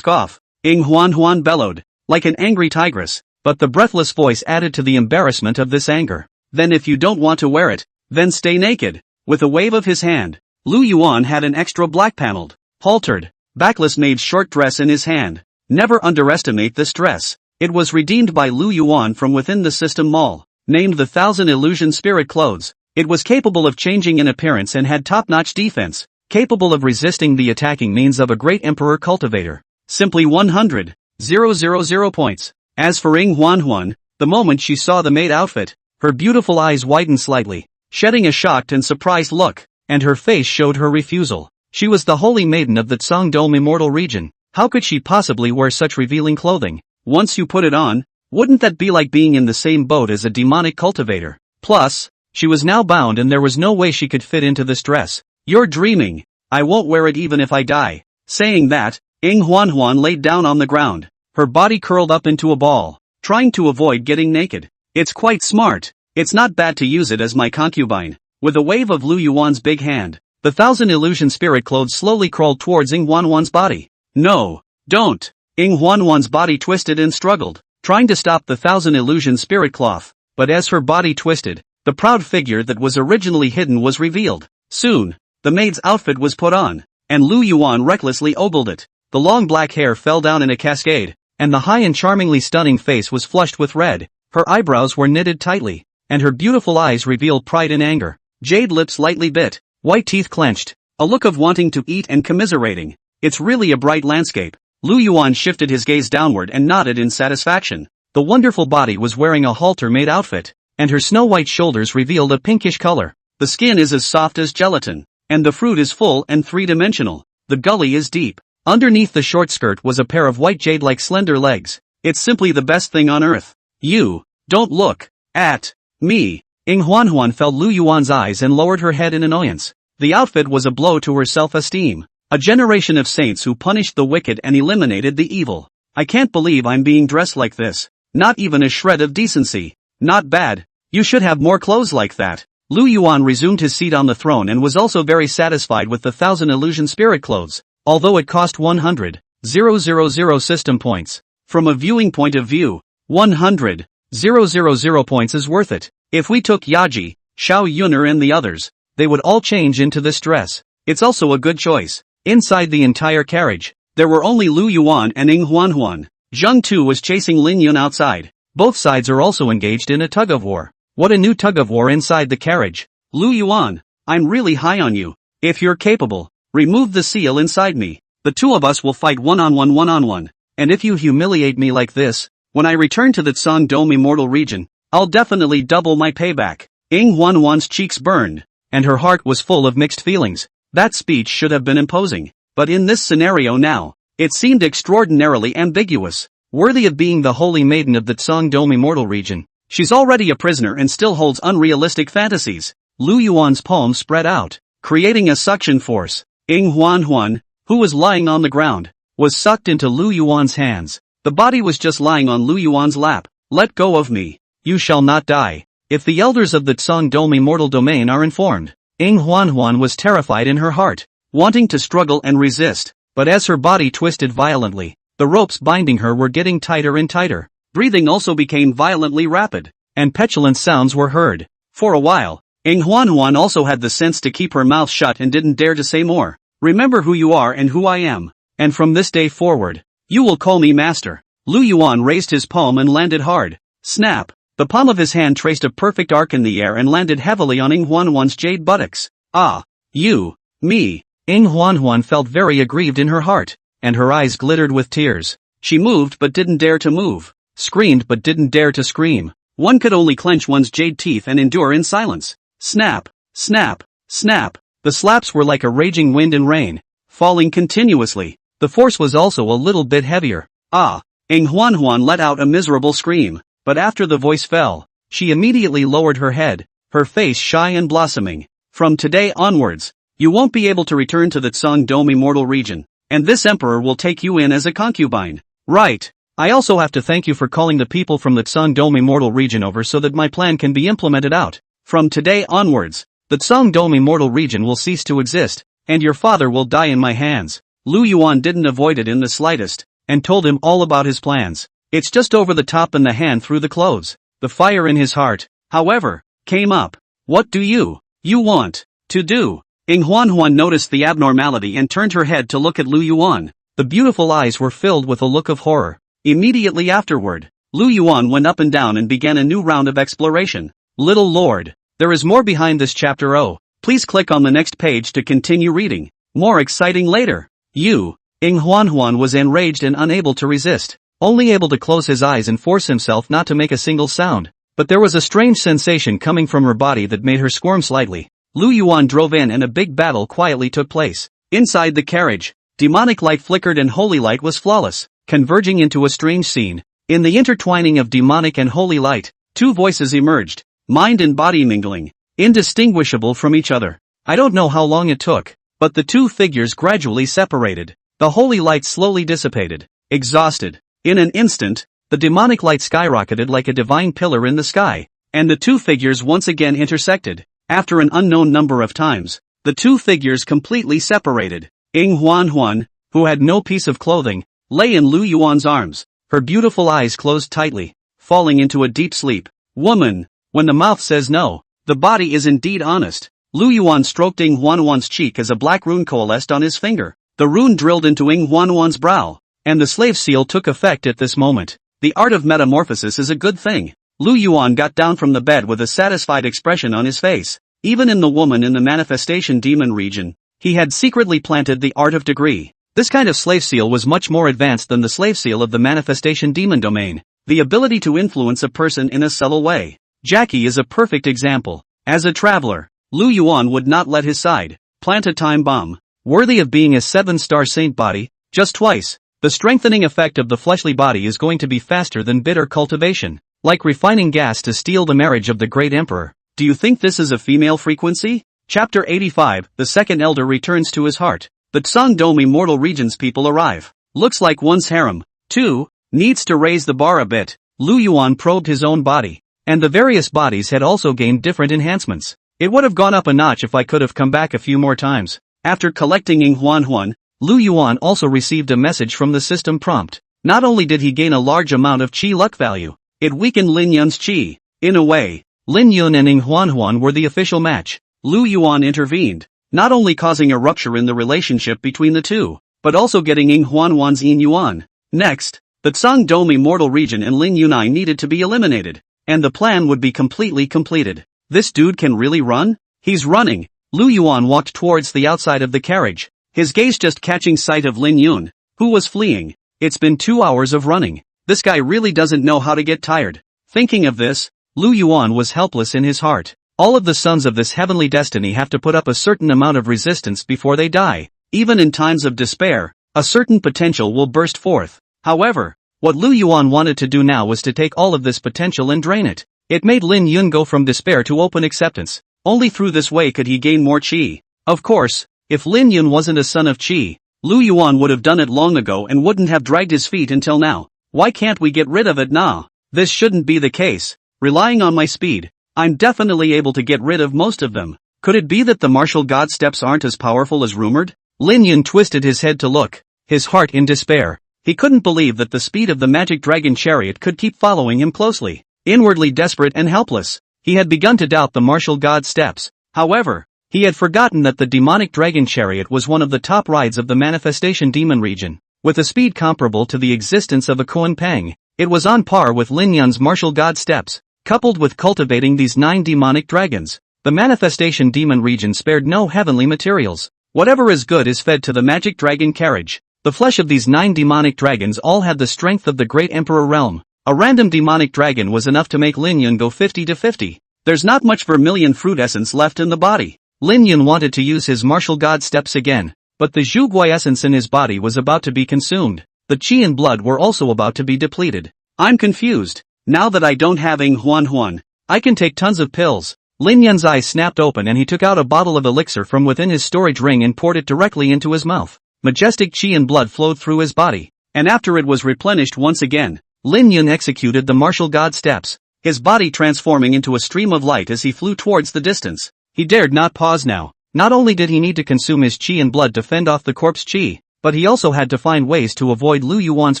Off. Ing Huan bellowed, like an angry tigress, but the breathless voice added to the embarrassment of this anger. Then if you don't want to wear it, then stay naked. With a wave of his hand, Lu Yuan had an extra black-paneled, haltered, backless maid's short dress in his hand. Never underestimate this dress. It was redeemed by Lu Yuan from within the system mall, named the Thousand Illusion Spirit Clothes. It was capable of changing in appearance and had top-notch defense, capable of resisting the attacking means of a great emperor cultivator. Simply 100,000 points. As for Ing Huan, the moment she saw the maid outfit, her beautiful eyes widened slightly, shedding a shocked and surprised look, and her face showed her refusal. She was the holy maiden of the Tsangdom immortal region. How could she possibly wear such revealing clothing? Once you put it on, wouldn't that be like being in the same boat as a demonic cultivator? Plus, she was now bound and there was no way she could fit into this dress. You're dreaming. I won't wear it even if I die. Saying that, Ing Huan laid down on the ground, her body curled up into a ball, trying to avoid getting naked. It's quite smart. It's not bad to use it as my concubine. With a wave of Lu Yuan's big hand, the Thousand Illusion Spirit clothes slowly crawled towards Ing Huan's body. No, don't. Ing Huan's body twisted and struggled, trying to stop the Thousand Illusion Spirit cloth, but as her body twisted, the proud figure that was originally hidden was revealed. Soon, the maid's outfit was put on, and Lu Yuan recklessly ogled it. The long black hair fell down in a cascade, and the high and charmingly stunning face was flushed with red. Her eyebrows were knitted tightly, and her beautiful eyes revealed pride and anger. Jade lips lightly bit, white teeth clenched, a look of wanting to eat and commiserating. It's really a bright landscape. Lu Yuan shifted his gaze downward and nodded in satisfaction. The wonderful body was wearing a halter-made outfit, and her snow-white shoulders revealed a pinkish color. The skin is as soft as gelatin, and the fruit is full and three-dimensional. The gully is deep. Underneath the short skirt was a pair of white jade-like slender legs. It's simply the best thing on earth. You, don't look at me. Ing Huan felt Lu Yuan's eyes and lowered her head in annoyance. The outfit was a blow to her self-esteem. A generation of saints who punished the wicked and eliminated the evil. I can't believe I'm being dressed like this. Not even a shred of decency. Not bad. You should have more clothes like that. Lu Yuan resumed his seat on the throne and was also very satisfied with the Thousand Illusion Spirit clothes, although it cost 100,000 system points. From a viewing point of view, 100,000 points is worth it. If we took Yaji, Xiao Yuner and the others, they would all change into this dress. It's also a good choice. Inside the entire carriage, there were only Lu Yuan and Ing Huan. Zheng Tu was chasing Lin Yun outside. Both sides are also engaged in a tug-of-war. What a new tug-of-war inside the carriage. Lu Yuan, I'm really high on you. If you're capable, remove the seal inside me. The two of us will fight one-on-one. And if you humiliate me like this, when I return to the Tsangdom immortal region, I'll definitely double my payback. Ing Huan's cheeks burned, and her heart was full of mixed feelings. That speech should have been imposing, but in this scenario now, it seemed extraordinarily ambiguous. worthy of being the holy maiden of the Tsangdom immortal region. She's already a prisoner and still holds unrealistic fantasies. Lu Yuan's palms spread out, creating a suction force. Huan, who was lying on the ground, was sucked into Lu Yuan's hands. The body was just lying on Lu Yuan's lap. Let go of me. You shall not die. If the elders of the Tsangdom immortal domain are informed. Huan was terrified in her heart, wanting to struggle and resist, but as her body twisted violently, the ropes binding her were getting tighter and tighter. Breathing also became violently rapid, and petulant sounds were heard. For a while, Huan also had the sense to keep her mouth shut and didn't dare to say more. Remember who you are and who I am. And from this day forward, you will call me master. Lu Yuan raised his palm and landed hard. Snap! The palm of his hand traced a perfect arc in the air and landed heavily on Huan's jade buttocks. Ah! You! Me! Huan felt very aggrieved in her heart, and her eyes glittered with tears. She moved but didn't dare to move, screamed but didn't dare to scream. One could only clench one's jade teeth and endure in silence. Snap! Snap! Snap! The slaps were like a raging wind and rain, falling continuously. The force was also a little bit heavier. Ah! Huan let out a miserable scream, but after the voice fell, she immediately lowered her head, her face shy and blossoming. From today onwards, you won't be able to return to the Tsangdom immortal region, and this emperor will take you in as a concubine. Right. I also have to thank you for calling the people from the Tsangdom immortal region over so that my plan can be implemented out. From today onwards, the Tsangdom immortal region will cease to exist, and your father will die in my hands. Lu Yuan didn't avoid it in the slightest, and told him all about his plans. It's just over the top and the hand through the clothes. The fire in his heart, however, came up. What do you want to do? Huan noticed the abnormality and turned her head to look at Lu Yuan. The beautiful eyes were filled with a look of horror. Immediately afterward, Lu Yuan went up and down and began a new round of exploration. Little Lord, there is more behind this chapter. Oh, please click on the next page to continue reading. More exciting later. Huan was enraged and unable to resist, only able to close his eyes and force himself not to make a single sound. But there was a strange sensation coming from her body that made her squirm slightly. Lu Yuan drove in and a big battle quietly took place. Inside the carriage, demonic light flickered and holy light was flawless, converging into a strange scene. In the intertwining of demonic and holy light, two voices emerged, mind and body mingling, indistinguishable from each other. I don't know how long it took, but the two figures gradually separated. The holy light slowly dissipated, exhausted. In an instant, the demonic light skyrocketed like a divine pillar in the sky, and the two figures once again intersected. After an unknown number of times, the two figures completely separated. Huan, who had no piece of clothing, lay in Lu Yuan's arms, her beautiful eyes closed tightly, falling into a deep sleep. Woman, when the mouth says no, the body is indeed honest. Lu Yuan stroked Huan's cheek as a black rune coalesced on his finger. The rune drilled into Huan's brow, and the slave seal took effect at this moment. The art of metamorphosis is a good thing. Lu Yuan got down from the bed with a satisfied expression on his face. Even in the woman in the manifestation demon region, he had secretly planted the art of degree. This kind of slave seal was much more advanced than the slave seal of the manifestation demon domain. The ability to influence a person in a subtle way. Jackie is a perfect example. As a traveler, Lu Yuan would not let his side plant a time bomb, worthy of being a 7-star saint body, just twice. The strengthening effect of the fleshly body is going to be faster than bitter cultivation, like refining gas to steal the marriage of the great emperor. Do you think this is a female frequency? Chapter 85, the second elder returns to his heart. The Tsangdom immortal region's people arrive. Looks like one's harem, too, needs to raise the bar a bit. Lu Yuan probed his own body, and the various bodies had also gained different enhancements. It would have gone up a notch if I could have come back a few more times. After collecting Huan, Lu Yuan also received a message from the system prompt. Not only did he gain a large amount of chi luck value, it weakened Lin Yun's chi. In a way, Lin Yun and Huan were the official match. Lu Yuan intervened, not only causing a rupture in the relationship between the two, but also getting Huan's Yin Yuan. Next, the Tsangdom immortal region and Lin Yunai needed to be eliminated, and the plan would be completely completed. This dude can really run? He's running. Lu Yuan walked towards the outside of the carriage, his gaze just catching sight of Lin Yun, who was fleeing. It's been 2 hours of running. This guy really doesn't know how to get tired. Thinking of this, Lu Yuan was helpless in his heart. All of the sons of this heavenly destiny have to put up a certain amount of resistance before they die. Even in times of despair, a certain potential will burst forth. However, What Lu Yuan wanted to do now was to take all of this potential and drain it. It made Lin Yun go from despair to open acceptance. Only through this way could he gain more qi. Of course, if Lin Yun wasn't a son of qi, Lu Yuan would have done it long ago and wouldn't have dragged his feet until now. Why can't we get rid of it now? This shouldn't be the case. Relying on my speed, I'm definitely able to get rid of most of them. Could it be that the martial god steps aren't as powerful as rumored? Lin Yun twisted his head to look, his heart in despair. He couldn't believe that the speed of the magic dragon chariot could keep following him closely. Inwardly desperate and helpless, he had begun to doubt the martial god steps. However, he had forgotten that the demonic dragon chariot was one of the top rides of the manifestation demon region. With a speed comparable to the existence of a Kuan Peng, it was on par with Lin Yun's martial god steps. Coupled with cultivating these 9 demonic dragons, the manifestation demon region spared no heavenly materials. Whatever is good is fed to the magic dragon carriage. The flesh of these 9 demonic dragons all had the strength of the great emperor realm. A random demonic dragon was enough to make Lin Yun go 50-50. There's not much vermilion fruit essence left in the body. Lin Yun wanted to use his martial god steps again, but the Zhuguai essence in his body was about to be consumed. The qi and blood were also about to be depleted. I'm confused. Now that I don't have Ing Huan Huan, I can take tons of pills. Lin Yun's eyes snapped open and he took out a bottle of elixir from within his storage ring and poured it directly into his mouth. Majestic qi and blood flowed through his body, and after it was replenished once again, Lin Yun executed the martial god steps, his body transforming into a stream of light as he flew towards the distance. He dared not pause now. Not only did he need to consume his qi and blood to fend off the corpse qi, but he also had to find ways to avoid Lu Yuan's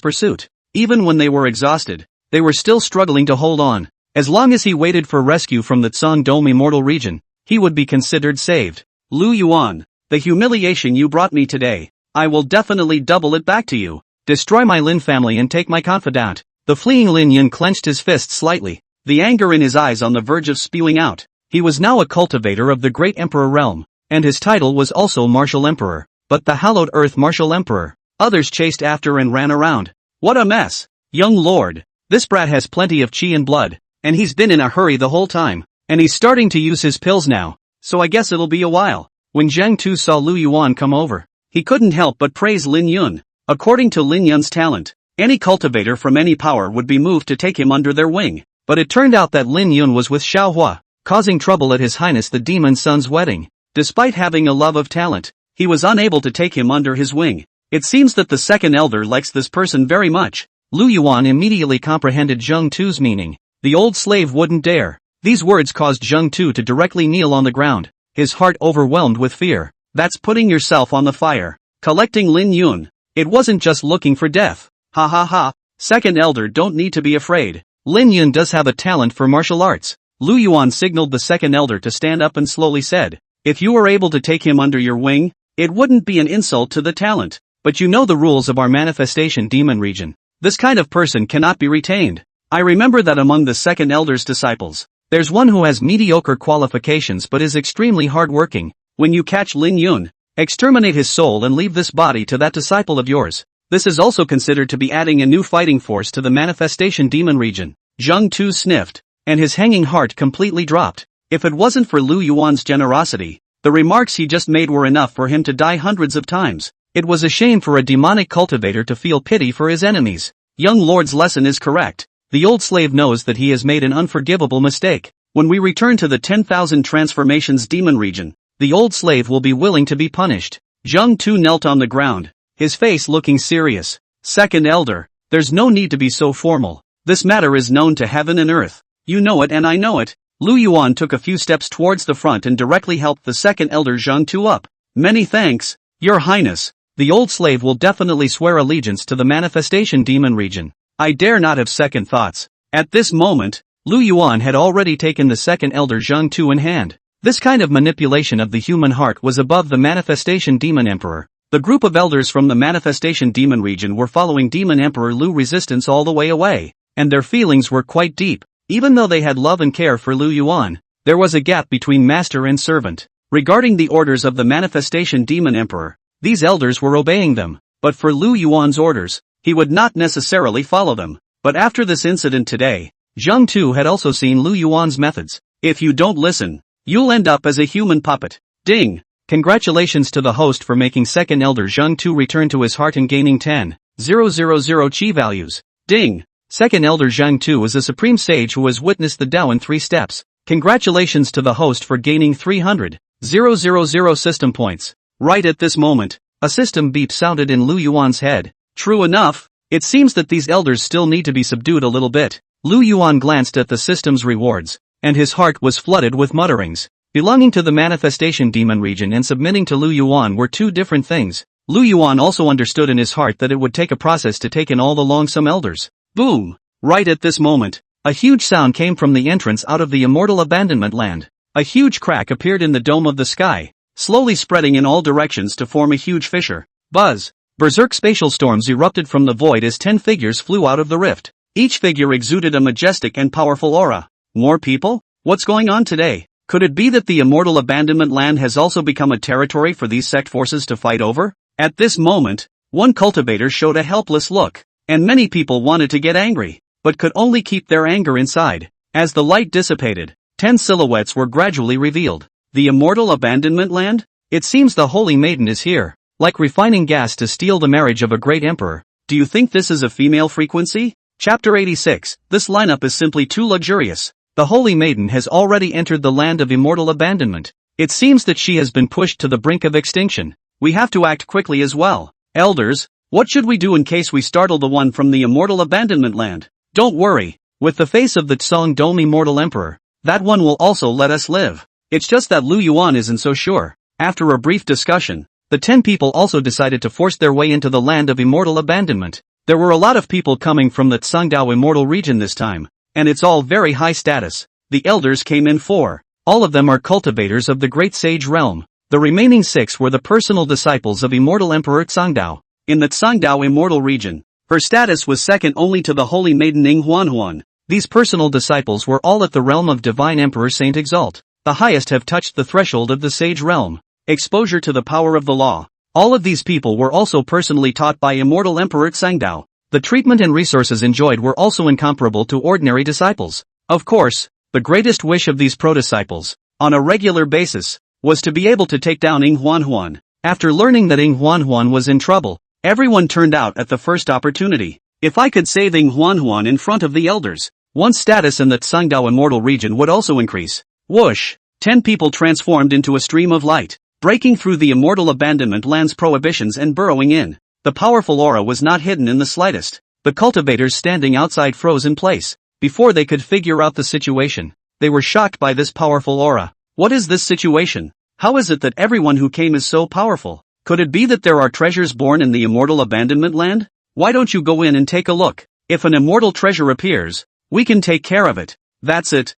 pursuit. Even when they were exhausted, they were still struggling to hold on. As long as he waited for rescue from the Tsang Dome immortal region, he would be considered saved. Lu Yuan, the humiliation you brought me today, I will definitely double it back to you. Destroy my Lin family and take my confidant. The fleeing Lin Yun clenched his fist slightly, the anger in his eyes on the verge of spewing out. He was now a cultivator of the great emperor realm, and his title was also martial emperor, but the hallowed earth martial emperor. Others chased after and ran around. What a mess! Young lord, this brat has plenty of qi and blood, and he's been in a hurry the whole time, and he's starting to use his pills now, so I guess it'll be a while. When Zhang Tu saw Lu Yuan come over, he couldn't help but praise Lin Yun. According to Lin Yun's talent, any cultivator from any power would be moved to take him under their wing, but it turned out that Lin Yun was with Xiao Huo, causing trouble at His Highness the Demon Son's wedding. Despite having a love of talent, he was unable to take him under his wing. It seems that the second elder likes this person very much. Lu Yuan immediately comprehended Zheng Tu's meaning. The old slave wouldn't dare. These words caused Zheng Tu to directly kneel on the ground, his heart overwhelmed with fear. That's putting yourself on the fire. Collecting Lin Yun. It wasn't just looking for death. Ha ha ha. Second elder don't need to be afraid. Lin Yun does have a talent for martial arts. Lu Yuan signaled the second elder to stand up and slowly said, if you were able to take him under your wing, it wouldn't be an insult to the talent. But you know the rules of our manifestation demon region. This kind of person cannot be retained. I remember that among the second elder's disciples, there's one who has mediocre qualifications but is extremely hardworking. When you catch Lin Yun, exterminate his soul and leave this body to that disciple of yours. This is also considered to be adding a new fighting force to the manifestation demon region. Zheng Tu sniffed, and his hanging heart completely dropped. If it wasn't for Lu Yuan's generosity, the remarks he just made were enough for him to die hundreds of times. It was a shame for a demonic cultivator to feel pity for his enemies. Young lord's lesson is correct. The old slave knows that he has made an unforgivable mistake. When we return to the 10,000 transformations demon region, the old slave will be willing to be punished. Zheng Tu knelt on the ground, his face looking serious. Second elder, there's no need to be so formal. This matter is known to heaven and earth. You know it and I know it. Lu Yuan took a few steps towards the front and directly helped the second elder Zheng Tu up. Many thanks, Your Highness. The old slave will definitely swear allegiance to the manifestation demon region. I dare not have second thoughts. At this moment, Lu Yuan had already taken the second elder Zheng Tu in hand. This kind of manipulation of the human heart was above the manifestation demon emperor. The group of elders from the manifestation demon region were following demon emperor Lu resistance all the way away, and their feelings were quite deep. Even though they had love and care for Lu Yuan, there was a gap between master and servant. Regarding the orders of the manifestation demon emperor, these elders were obeying them, but for Lu Yuan's orders, he would not necessarily follow them. But after this incident today, Zheng Tu had also seen Lu Yuan's methods. If you don't listen, you'll end up as a human puppet. Ding! Congratulations to the host for making second elder Zheng Tu return to his heart and gaining 10,000 qi values. Ding! Second Elder Zhang Tu is a supreme sage who has witnessed the Tao in 3 steps. Congratulations to the host for gaining 300,000 system points. Right at this moment, a system beep sounded in Lu Yuan's head. True enough, it seems that these elders still need to be subdued a little bit. Lu Yuan glanced at the system's rewards, and his heart was flooded with mutterings. Belonging to the manifestation demon region and submitting to Lu Yuan were 2 different things. Lu Yuan also understood in his heart that it would take a process to take in all the longsome elders. Boom! Right at this moment, a huge sound came from the entrance out of the immortal abandonment land. A huge crack appeared in the dome of the sky, slowly spreading in all directions to form a huge fissure. Buzz! Berserk spatial storms erupted from the void as 10 figures flew out of the rift. Each figure exuded a majestic and powerful aura. More people? What's going on today? Could it be that the immortal abandonment land has also become a territory for these sect forces to fight over? At this moment, one cultivator showed a helpless look, and many people wanted to get angry, but could only keep their anger inside. As the light dissipated, 10 silhouettes were gradually revealed. The immortal abandonment land? It seems the Holy Maiden is here. Like refining gas to steal the marriage of a great emperor. Do you think this is a female frequency? Chapter 86. This lineup is simply too luxurious. The Holy Maiden has already entered the land of immortal abandonment. It seems that she has been pushed to the brink of extinction. We have to act quickly as well. Elders, what should we do in case we startle the one from the immortal abandonment land? Don't worry. With the face of the Tsong Dome immortal emperor, that one will also let us live. It's just that Lu Yuan isn't so sure. After a brief discussion, the 10 people also decided to force their way into the land of immortal abandonment. There were a lot of people coming from the Tsangdao immortal region this time, and it's all very high status. The elders came in 4. All of them are cultivators of the great sage realm. The remaining 6 were the personal disciples of immortal emperor Tsangdao. In the Tsangdao immortal region, her status was second only to the holy maiden Ning Huanhuan. These personal disciples were all at the realm of divine emperor Saint Exalt. The highest have touched the threshold of the sage realm. Exposure to the power of the law. All of these people were also personally taught by immortal emperor Tsangdao. The treatment and resources enjoyed were also incomparable to ordinary disciples. Of course, the greatest wish of these pro-disciples, on a regular basis, was to be able to take down Ing Huanhuan. After learning that Ing Huanhuan was in trouble, everyone turned out at the first opportunity. If I could save Ing Huanhuan in front of the elders, one's status in the Tsangdao immortal region would also increase. Whoosh! 10 people transformed into a stream of light, breaking through the immortal abandonment land's prohibitions and burrowing in. The powerful aura was not hidden in the slightest. The cultivators standing outside froze in place. Before they could figure out the situation, they were shocked by this powerful aura. What is this situation? How is it that everyone who came is so powerful? Could it be that there are treasures born in the immortal abandonment land? Why don't you go in and take a look? If an immortal treasure appears, we can take care of it. That's it.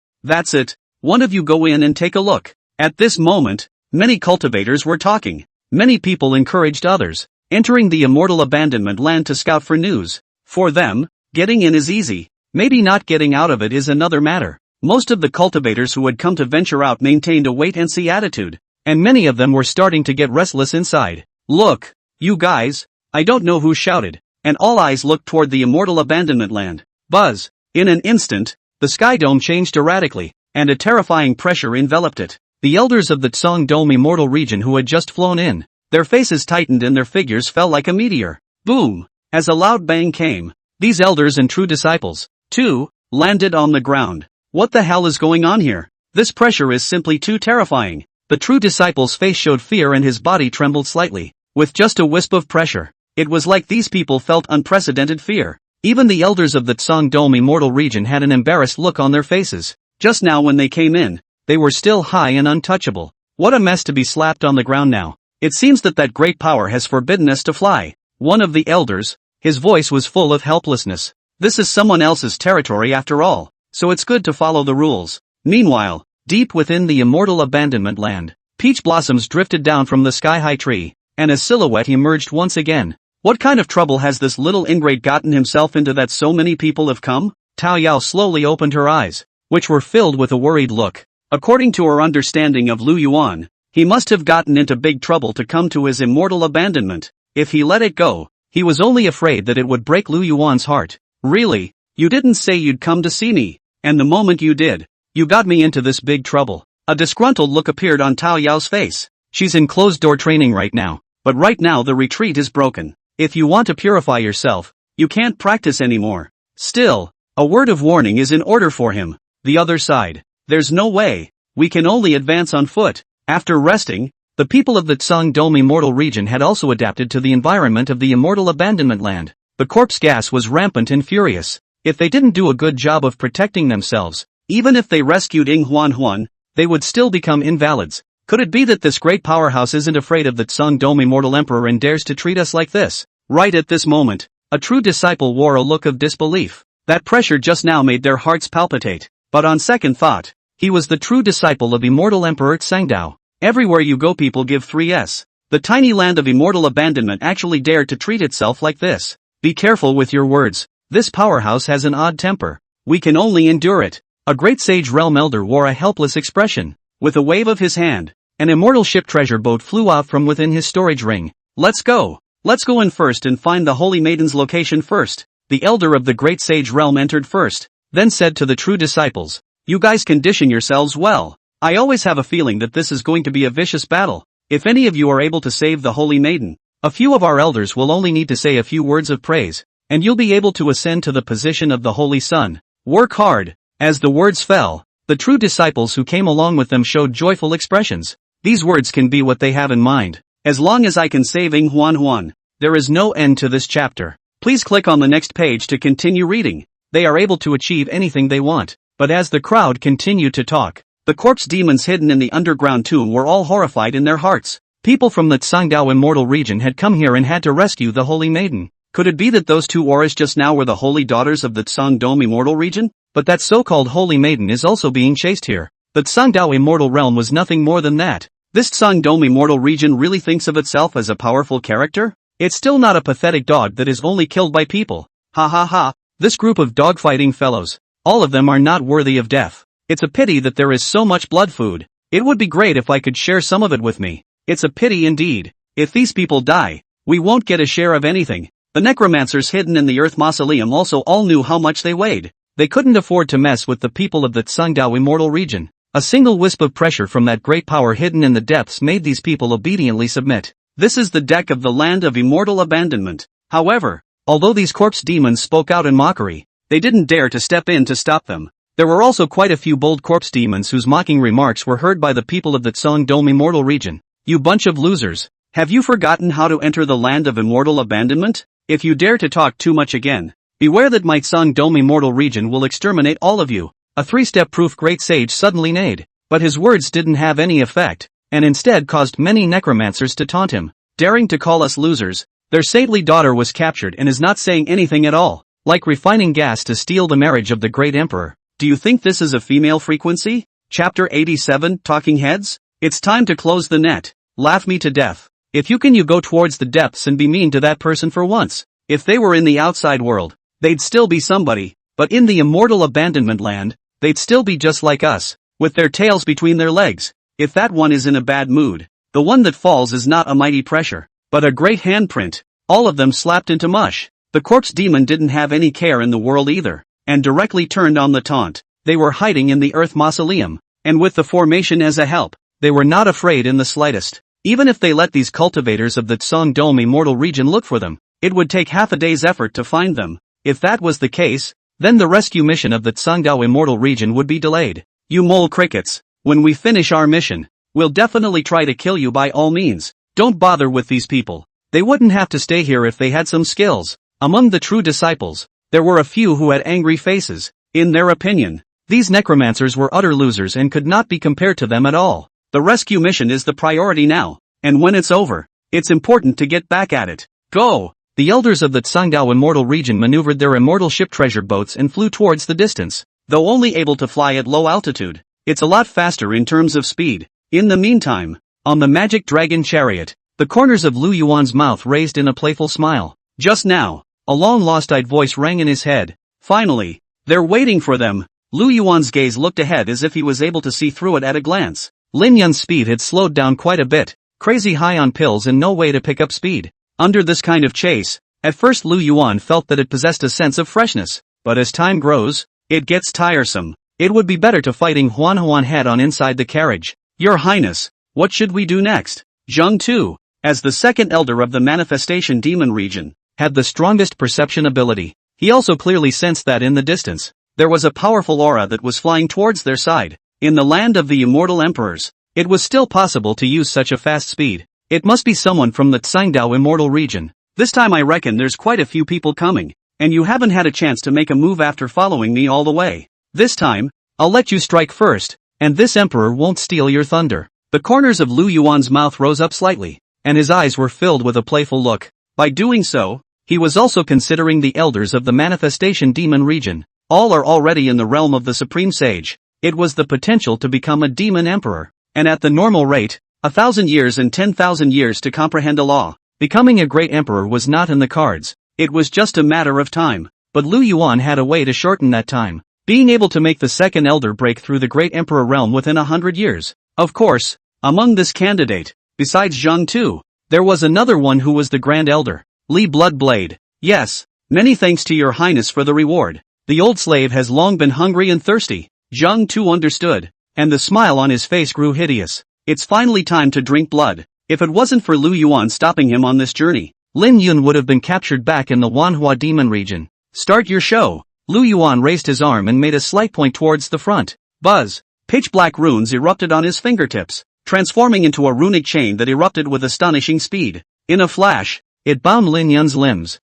One of you go in and take a look. At this moment, many cultivators were talking. Many people encouraged others, entering the immortal abandonment land to scout for news. For them, getting in is easy. Maybe not getting out of it is another matter. Most of the cultivators who had come to venture out maintained a wait-and-see attitude, and many of them were starting to get restless inside. Look, you guys, I don't know who shouted, and all eyes looked toward the immortal abandonment land. Buzz! In an instant, the sky dome changed erratically, and a terrifying pressure enveloped it. The elders of the Tsong Dome immortal region who had just flown in, their faces tightened and their figures fell like a meteor. Boom! As a loud bang came, these elders and true disciples, too, landed on the ground. What the hell is going on here? This pressure is simply too terrifying. The true disciple's face showed fear and his body trembled slightly. With just a wisp of pressure, it was like these people felt unprecedented fear. Even the elders of the Tsong Dome immortal region had an embarrassed look on their faces. Just now when they came in, they were still high and untouchable. What a mess to be slapped on the ground now. It seems that great power has forbidden us to fly. One of the elders, his voice was full of helplessness. This is someone else's territory after all, so it's good to follow the rules. Meanwhile, deep within the immortal abandonment land, peach blossoms drifted down from the sky-high tree, and a silhouette emerged once again. What kind of trouble has this little ingrate gotten himself into that so many people have come? Tao Yao slowly opened her eyes, which were filled with a worried look. According to her understanding of Lu Yuan, he must have gotten into big trouble to come to his immortal abandonment. If he let it go, he was only afraid that it would break Lu Yuan's heart. Really? You didn't say you'd come to see me, and the moment you did, you got me into this big trouble. A disgruntled look appeared on Tao Yao's face. She's in closed-door training right now, but right now the retreat is broken. If you want to purify yourself, you can't practice anymore. Still, a word of warning is in order for him. The other side. There's no way. We can only advance on foot. After resting, the people of the Tsang Dome immortal region had also adapted to the environment of the immortal abandonment land. The corpse gas was rampant and furious. If they didn't do a good job of protecting themselves, even if they rescued Huan, they would still become invalids. Could it be that this great powerhouse isn't afraid of the Tsang Dome immortal emperor and dares to treat us like this? Right at this moment, a true disciple wore a look of disbelief. That pressure just now made their hearts palpitate. But on second thought, he was the true disciple of immortal Emperor Tsangdao. Everywhere you go people give 3s. The tiny land of immortal abandonment actually dared to treat itself like this. Be careful with your words. This powerhouse has an odd temper. We can only endure it. A great sage realm elder wore a helpless expression. With a wave of his hand, an immortal ship treasure boat flew out from within his storage ring. Let's go. Let's go in first and find the holy maiden's location first. The elder of the great sage realm entered first, then said to the true disciples, "You guys condition yourselves well. I always have a feeling that this is going to be a vicious battle. If any of you are able to save the holy maiden, a few of our elders will only need to say a few words of praise, and you'll be able to ascend to the position of the holy son. Work hard." As the words fell, the true disciples who came along with them showed joyful expressions. These words can be what they have in mind. As long as I can save Huan, there is no end to this chapter. Please click on the next page to continue reading. They are able to achieve anything they want. But as the crowd continued to talk, the corpse demons hidden in the underground tomb were all horrified in their hearts. People from the Tsangdao immortal region had come here and had to rescue the holy maiden. Could it be that those two auras just now were the holy daughters of the Tsang Dome immortal region? But that so-called holy maiden is also being chased here. The Tsangdao immortal realm was nothing more than that. This Tsang Dome immortal region really thinks of itself as a powerful character? It's still not a pathetic dog that is only killed by people. Ha ha ha. This group of dogfighting fellows, all of them are not worthy of death. It's a pity that there is so much blood food. It would be great if I could share some of it with me. It's a pity indeed. If these people die, we won't get a share of anything. The necromancers hidden in the earth mausoleum also all knew how much they weighed. They couldn't afford to mess with the people of the Tsangdao immortal region. A single wisp of pressure from that great power hidden in the depths made these people obediently submit. This is the deck of the land of immortal abandonment. However, although these corpse demons spoke out in mockery, they didn't dare to step in to stop them. There were also quite a few bold corpse demons whose mocking remarks were heard by the people of the Tsang Dome immortal region. You bunch of losers. Have you forgotten how to enter the land of immortal abandonment? If you dare to talk too much again, beware that my Tsang Dome immortal region will exterminate all of you. A three-step proof great sage suddenly neighed, but his words didn't have any effect, and instead caused many necromancers to taunt him, daring to call us losers. Their saintly daughter was captured and is not saying anything at all, like refining gas to steal the marriage of the great emperor. Do you think this is a female frequency? Chapter 87, Talking Heads? It's time to close the net. Laugh me to death. If you go towards the depths and be mean to that person for once. If they were in the outside world, they'd still be somebody, but in the immortal abandonment land, they'd still be just like us, with their tails between their legs. If that one is in a bad mood, the one that falls is not a mighty pressure, but a great handprint. All of them slapped into mush. The corpse demon didn't have any care in the world either, and directly turned on the taunt. They were hiding in the earth mausoleum, and with the formation as a help, they were not afraid in the slightest. Even if they let these cultivators of the Tsang Dome immortal region look for them, it would take half a day's effort to find them. If that was the case, then the rescue mission of the Tsangdao immortal region would be delayed. You mole crickets, when we finish our mission, we'll definitely try to kill you by all means. Don't bother with these people. They wouldn't have to stay here if they had some skills. Among the true disciples, there were a few who had angry faces. In their opinion, these necromancers were utter losers and could not be compared to them at all. The rescue mission is the priority now, and when it's over, it's important to get back at it. Go! The elders of the Tsangdao immortal region maneuvered their immortal ship treasure boats and flew towards the distance. Though only able to fly at low altitude, it's a lot faster in terms of speed. In the meantime, on the magic dragon chariot, the corners of Lu Yuan's mouth raised in a playful smile. Just now, a long-lost-eyed voice rang in his head. Finally, they're waiting for them. Lu Yuan's gaze looked ahead as if he was able to see through it at a glance. Lin Yun's speed had slowed down quite a bit, crazy high on pills and no way to pick up speed. Under this kind of chase, at first Lu Yuan felt that it possessed a sense of freshness, but as time grows, it gets tiresome. It would be better to fighting Huan head-on inside the carriage. Your Highness, what should we do next? Zheng Tu, as the second elder of the manifestation demon region, had the strongest perception ability. He also clearly sensed that in the distance, there was a powerful aura that was flying towards their side. In the land of the immortal emperors, it was still possible to use such a fast speed. It must be someone from the Tsingdao immortal region. This time I reckon there's quite a few people coming, and you haven't had a chance to make a move after following me all the way. This time, I'll let you strike first, and this emperor won't steal your thunder. The corners of Lu Yuan's mouth rose up slightly, and his eyes were filled with a playful look. By doing so, he was also considering the elders of the manifestation demon region. All are already in the realm of the supreme sage. It was the potential to become a demon emperor, and at the normal rate, 1,000 years and 10,000 years to comprehend a law. Becoming a great emperor was not in the cards. It was just a matter of time, but Lu Yuan had a way to shorten that time, being able to make the second elder break through the great emperor realm within 100 years. Of course, among this candidate, besides Zhang Tu, there was another one who was the grand elder, Li Bloodblade. Yes, many thanks to your highness for the reward. The old slave has long been hungry and thirsty. Zhang Tu understood, and the smile on his face grew hideous. It's finally time to drink blood. If it wasn't for Lu Yuan stopping him on this journey, Lin Yun would have been captured back in the Manhwa demon region. Start your show. Lu Yuan raised his arm and made a slight point towards the front. Buzz! Pitch-black runes erupted on his fingertips, transforming into a runic chain that erupted with astonishing speed. In a flash, it bound Lin Yun's limbs.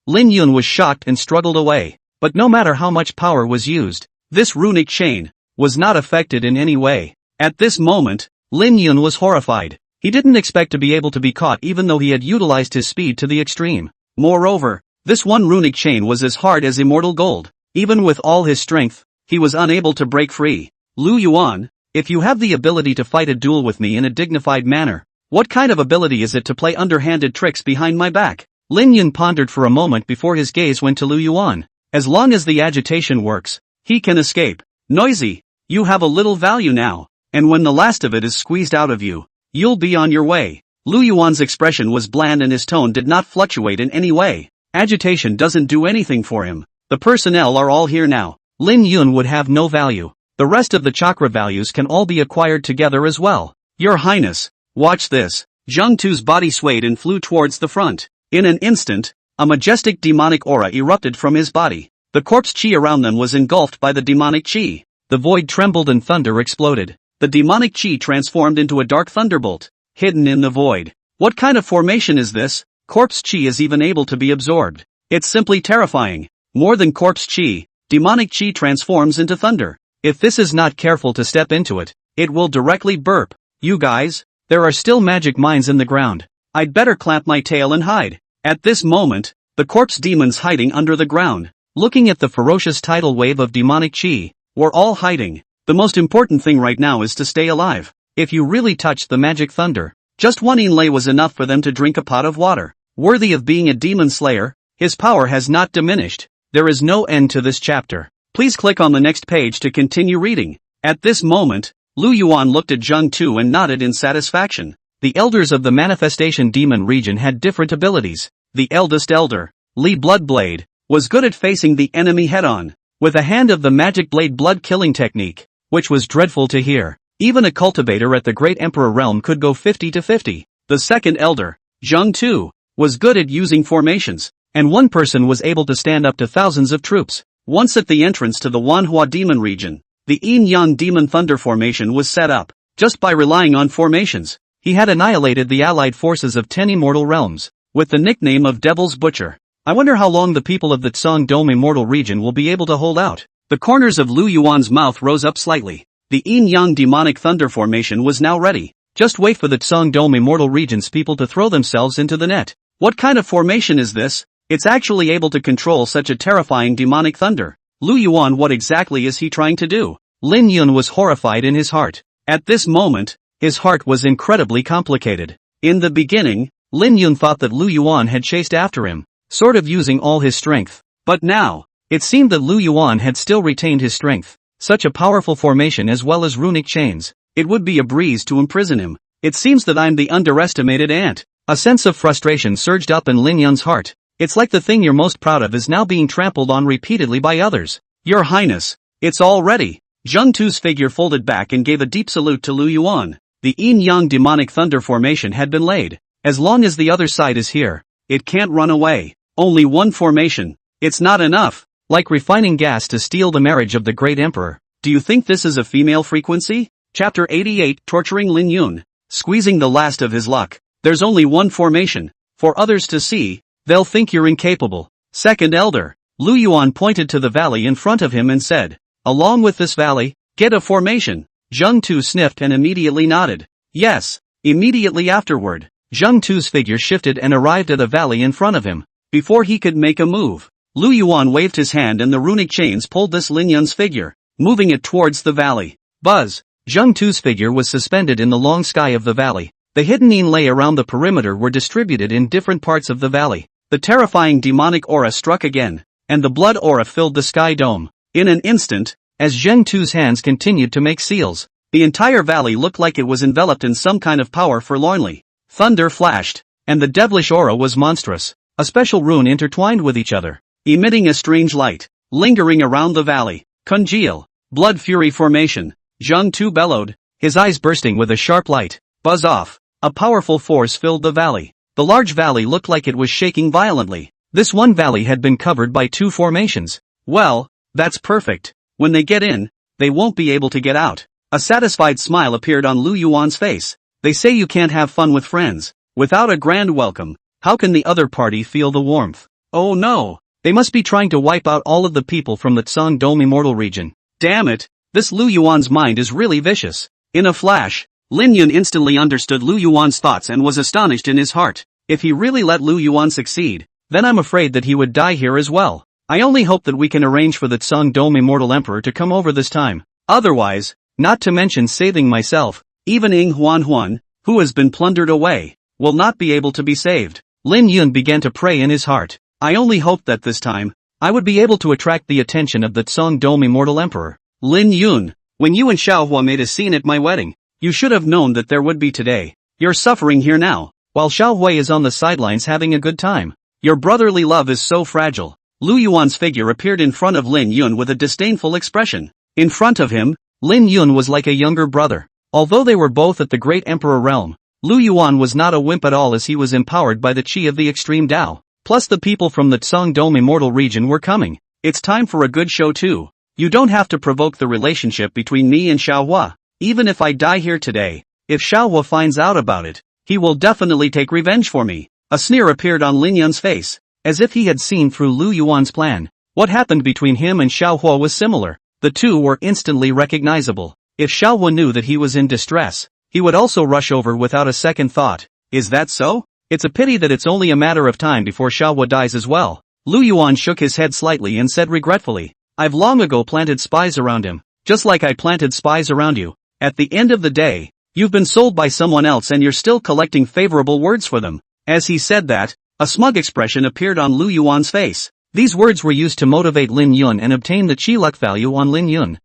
Lin Yun was shocked and struggled away. But no matter how much power was used, this runic chain was not affected in any way. At this moment, Lin Yun was horrified. He didn't expect to be able to be caught even though he had utilized his speed to the extreme. Moreover, this one runic chain was as hard as immortal gold. Even with all his strength, he was unable to break free. Lu Yuan, if you have the ability to fight a duel with me in a dignified manner, what kind of ability is it to play underhanded tricks behind my back? Lin Yun pondered for a moment before his gaze went to Lu Yuan. As long as the agitation works, he can escape. Noisy, you have a little value now, and when the last of it is squeezed out of you, you'll be on your way. Lu Yuan's expression was bland and his tone did not fluctuate in any way. Agitation doesn't do anything for him. The personnel are all here now. Lin Yun would have no value. The rest of the chakra values can all be acquired together as well. Your Highness, watch this. Zhang Tu's body swayed and flew towards the front. In an instant, a majestic demonic aura erupted from his body. The corpse chi around them was engulfed by the demonic chi. The void trembled and thunder exploded. The demonic chi transformed into a dark thunderbolt, hidden in the void. What kind of formation is this? Corpse chi is even able to be absorbed. It's simply terrifying. More than corpse chi, demonic chi transforms into thunder. If this is not careful to step into it, it will directly burp. You guys, there are still magic mines in the ground. I'd better clap my tail and hide. At this moment, the corpse demons hiding under the ground, looking at the ferocious tidal wave of demonic chi, were all hiding. The most important thing right now is to stay alive. If you really touched the magic thunder, just one inlay was enough for them to drink a pot of water. Worthy of being a demon slayer, his power has not diminished. There is no end to this chapter. Please click on the next page to continue reading. At this moment, Lu Yuan looked at Zhang Tu and nodded in satisfaction. The elders of the manifestation demon region had different abilities. The eldest elder, Li Bloodblade, was good at facing the enemy head-on, with a hand of the magic blade blood-killing technique, which was dreadful to hear. Even a cultivator at the Great Emperor realm could go 50-50. The second elder, Zhang Tu, was good at using formations, and one person was able to stand up to thousands of troops. Once at the entrance to the Wanhua demon region, the Yin-Yang demon thunder formation was set up. Just by relying on formations, he had annihilated the allied forces of 10 immortal realms, with the nickname of Devil's Butcher. I wonder how long the people of the Tsong Dome immortal region will be able to hold out. The corners of Lu Yuan's mouth rose up slightly. The Yin-Yang demonic thunder formation was now ready. Just wait for the Tsong Dome immortal region's people to throw themselves into the net. What kind of formation is this? It's actually able to control such a terrifying demonic thunder. Lu Yuan, what exactly is he trying to do? Lin Yun was horrified in his heart. At this moment, his heart was incredibly complicated. In the beginning, Lin Yun thought that Lu Yuan had chased after him, sort of using all his strength. But now, it seemed that Lu Yuan had still retained his strength. Such a powerful formation as well as runic chains, it would be a breeze to imprison him. It seems that I'm the underestimated ant. A sense of frustration surged up in Lin Yun's heart. It's like the thing you're most proud of is now being trampled on repeatedly by others. Your Highness, it's all ready. Zhang Tu's figure folded back and gave a deep salute to Lu Yuan. The Yin-Yang demonic thunder formation had been laid. As long as the other side is here, it can't run away. Only one formation. It's not enough. Like refining gas to steal the marriage of the great emperor. Do you think this is a female frequency? Chapter 88, Torturing Lin Yun. Squeezing the last of his luck. There's only one formation. For others to see, they'll think you're incapable. Second elder. Lu Yuan pointed to the valley in front of him and said, along with this valley, get a formation. Zheng Tu sniffed and immediately nodded. Yes. Immediately afterward, Zheng Tu's figure shifted and arrived at a valley in front of him. Before he could make a move, Lu Yuan waved his hand and the runic chains pulled this Lin Yun's figure, moving it towards the valley. Buzz! Zheng Tu's figure was suspended in the long sky of the valley. The hidden yin lay around the perimeter were distributed in different parts of the valley. The terrifying demonic aura struck again, and the blood aura filled the sky dome. In an instant, as Zheng Tu's hands continued to make seals, the entire valley looked like it was enveloped in some kind of power forlornly. Thunder flashed, and the devilish aura was monstrous. A special rune intertwined with each other, emitting a strange light, lingering around the valley. Congeal. Blood fury formation. Zheng Tu bellowed, his eyes bursting with a sharp light. Buzz off. A powerful force filled the valley. The large valley looked like it was shaking violently. This one valley had been covered by two formations. Well, that's perfect. When they get in, they won't be able to get out. A satisfied smile appeared on Lu Yuan's face. They say you can't have fun with friends without a grand welcome. How can the other party feel the warmth? Oh no! They must be trying to wipe out all of the people from the Tsang Dome Immortal region. Damn it! This Lu Yuan's mind is really vicious. In a flash, Lin Yun instantly understood Lu Yuan's thoughts and was astonished in his heart. If he really let Lu Yuan succeed, then I'm afraid that he would die here as well. I only hope that we can arrange for the Tsang Dome Immortal Emperor to come over this time. Otherwise, not to mention saving myself, even Ying Huan, who has been plundered away, will not be able to be saved. Lin Yun began to pray in his heart. I only hoped that this time, I would be able to attract the attention of the Tsang Dome Immortal Emperor. Lin Yun, when you and Xiao Huo made a scene at my wedding, you should have known that there would be today. You're suffering here now, while Xiao Huo is on the sidelines having a good time. Your brotherly love is so fragile. Lu Yuan's figure appeared in front of Lin Yun with a disdainful expression. In front of him, Lin Yun was like a younger brother. Although they were both at the great emperor realm, Lu Yuan was not a wimp at all as he was empowered by the chi of the extreme Tao. Plus the people from the Tsang Dome Immortal region were coming. It's time for a good show too. You don't have to provoke the relationship between me and Xiao Huo. Even if I die here today, if Xiao Huo finds out about it, he will definitely take revenge for me. A sneer appeared on Lin Yun's face, as if he had seen through Lu Yuan's plan. What happened between him and Xiao Huo was similar. The two were instantly recognizable. If Xiao Huo knew that he was in distress, he would also rush over without a second thought. Is that so? It's a pity that it's only a matter of time before Xiao Huo dies as well. Lu Yuan shook his head slightly and said regretfully, I've long ago planted spies around him, just like I planted spies around you. At the end of the day, you've been sold by someone else and you're still collecting favorable words for them. As he said that, a smug expression appeared on Lu Yuan's face. These words were used to motivate Lin Yun and obtain the chi luck value on Lin Yun.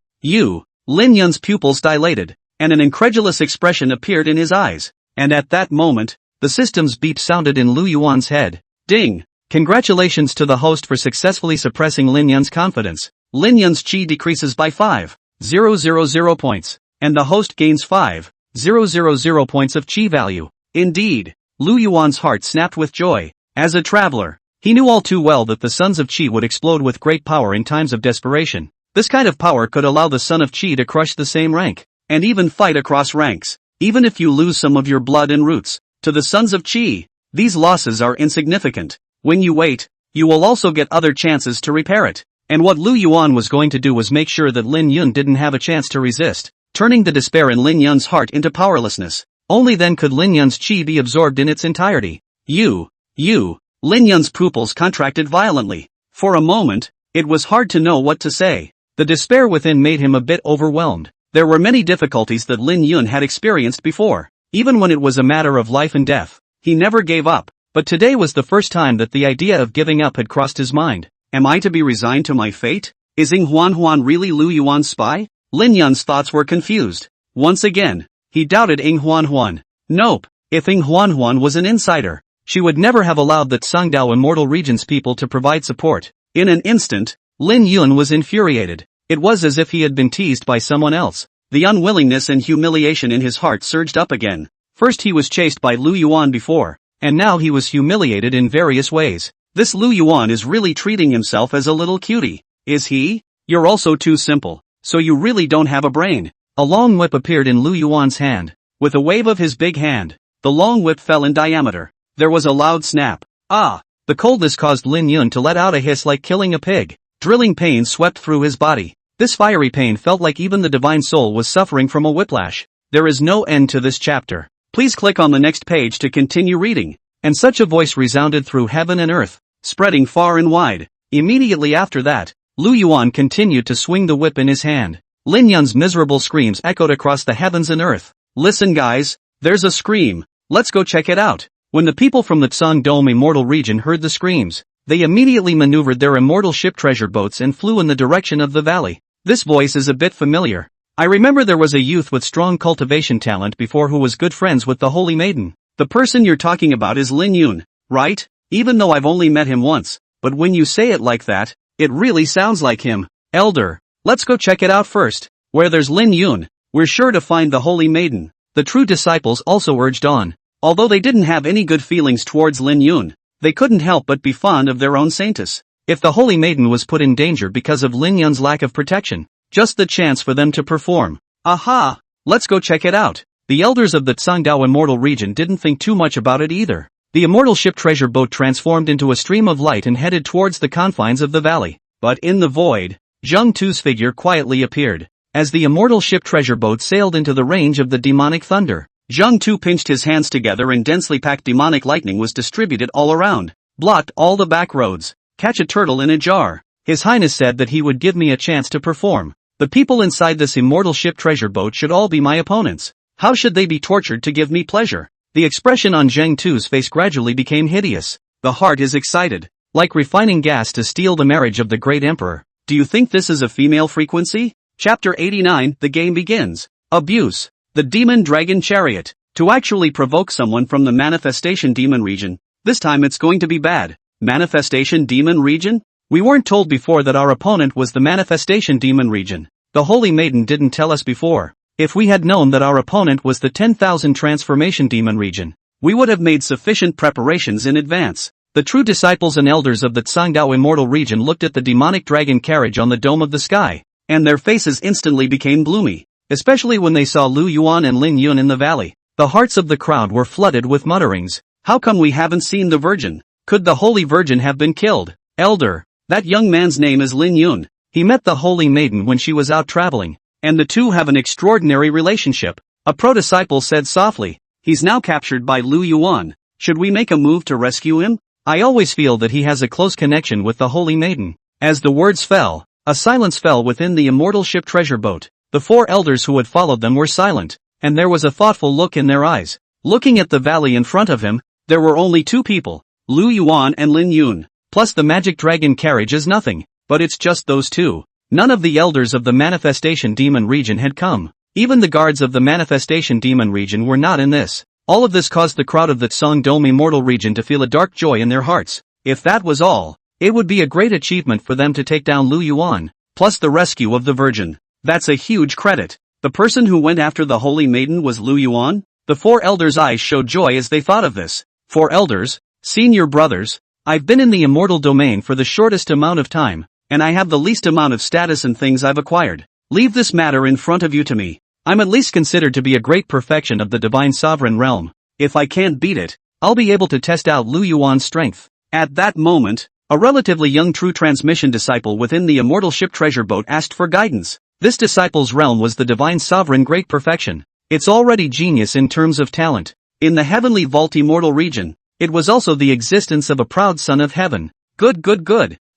Lin Yun's pupils dilated, and an incredulous expression appeared in his eyes. And at that moment, the system's beep sounded in Lu Yuan's head. Ding! Congratulations to the host for successfully suppressing Lin Yun's confidence. Lin Yun's chi decreases by 5,000 points, and the host gains 5,000 points of chi value. Indeed, Lu Yuan's heart snapped with joy. As a traveler, he knew all too well that the sons of Qi would explode with great power in times of desperation. This kind of power could allow the son of Qi to crush the same rank, and even fight across ranks. Even if you lose some of your blood and roots, to the sons of Qi, these losses are insignificant. When you wait, you will also get other chances to repair it. And what Lu Yuan was going to do was make sure that Lin Yun didn't have a chance to resist, turning the despair in Lin Yun's heart into powerlessness. Only then could Lin Yun's chi be absorbed in its entirety. Lin Yun's pupils contracted violently. For a moment, it was hard to know what to say. The despair within made him a bit overwhelmed. There were many difficulties that Lin Yun had experienced before. Even when it was a matter of life and death, he never gave up. But today was the first time that the idea of giving up had crossed his mind. Am I to be resigned to my fate? Is Ying Huan really Lu Yuan's spy? Lin Yun's thoughts were confused. Once again, he doubted Ying Huan. Nope, if Ying Huan was an insider, she would never have allowed the Tsangdao Immortal Region's people to provide support. In an instant, Lin Yun was infuriated. It was as if he had been teased by someone else. The unwillingness and humiliation in his heart surged up again. First he was chased by Lu Yuan before, and now he was humiliated in various ways. This Lu Yuan is really treating himself as a little cutie. Is he? You're also too simple. So you really don't have a brain. A long whip appeared in Lu Yuan's hand. With a wave of his big hand, the long whip fell in diameter. There was a loud snap. Ah! The coldness caused Lin Yun to let out a hiss like killing a pig. Drilling pain swept through his body. This fiery pain felt like even the divine soul was suffering from a whiplash. There is no end to this chapter. Please click on the next page to continue reading. And such a voice resounded through heaven and earth, spreading far and wide. Immediately after that, Lu Yuan continued to swing the whip in his hand. Lin Yun's miserable screams echoed across the heavens and earth. Listen guys, there's a scream. Let's go check it out. When the people from the Tsang Dome immortal region heard the screams, they immediately maneuvered their immortal ship treasure boats and flew in the direction of the valley. This voice is a bit familiar. I remember there was a youth with strong cultivation talent before who was good friends with the Holy Maiden. The person you're talking about is Lin Yun, right? Even though I've only met him once, but when you say it like that, it really sounds like him. Elder, let's go check it out first. Where there's Lin Yun, we're sure to find the Holy Maiden. The true disciples also urged on. Although they didn't have any good feelings towards Lin Yun, they couldn't help but be fond of their own saintess. If the Holy Maiden was put in danger because of Lin Yun's lack of protection, just the chance for them to perform. Aha! Let's go check it out. The elders of the Tsangdao immortal region didn't think too much about it either. The immortal ship treasure boat transformed into a stream of light and headed towards the confines of the valley. But in the void, Zheng Tu's figure quietly appeared. As the immortal ship treasure boat sailed into the range of the demonic thunder, Zheng Tu pinched his hands together and densely packed demonic lightning was distributed all around, blocked all the back roads. Catch a turtle in a jar. His Highness said that he would give me a chance to perform. The people inside this immortal ship treasure boat should all be my opponents. How should they be tortured to give me pleasure? The expression on Zheng Tu's face gradually became hideous. The heart is excited, like refining gas to steal the marriage of the great emperor. Do you think this is a female frequency? Chapter 89, the game begins. Abuse. The Demon Dragon Chariot. To actually provoke someone from the Manifestation Demon region. This time it's going to be bad. Manifestation Demon region? We weren't told before that our opponent was the Manifestation Demon region. The Holy Maiden didn't tell us before. If we had known that our opponent was the 10,000 Transformation Demon region, we would have made sufficient preparations in advance. The true disciples and elders of the Tsangdao immortal region looked at the demonic dragon carriage on the dome of the sky, and their faces instantly became gloomy. Especially when they saw Lu Yuan and Lin Yun in the valley. The hearts of the crowd were flooded with mutterings. How come we haven't seen the Virgin? Could the Holy Virgin have been killed? Elder, that young man's name is Lin Yun. He met the Holy Maiden when she was out traveling, and the two have an extraordinary relationship. A pro-disciple said softly. He's now captured by Lu Yuan. Should we make a move to rescue him? I always feel that he has a close connection with the Holy Maiden. As the words fell, a silence fell within the immortal ship treasure boat. The four elders who had followed them were silent, and there was a thoughtful look in their eyes. Looking at the valley in front of him, there were only two people, Lu Yuan and Lin Yun, plus the magic dragon carriage is nothing, but it's just those two. None of the elders of the Manifestation Demon region had come. Even the guards of the Manifestation Demon region were not in this. All of this caused the crowd of the Tsang Dome immortal region to feel a dark joy in their hearts. If that was all, it would be a great achievement for them to take down Lu Yuan, plus the rescue of the Virgin. That's a huge credit. The person who went after the Holy Maiden was Lu Yuan? The four elders' eyes showed joy as they thought of this. Four elders, senior brothers, I've been in the immortal domain for the shortest amount of time, and I have the least amount of status and things I've acquired. Leave this matter in front of you to me. I'm at least considered to be a great perfection of the divine sovereign realm. If I can't beat it, I'll be able to test out Lu Yuan's strength. At that moment, a relatively young true transmission disciple within the immortal ship treasure boat asked for guidance. This disciple's realm was the divine sovereign great perfection. It's already genius in terms of talent. In the heavenly vault immortal region, it was also the existence of a proud son of heaven. Good.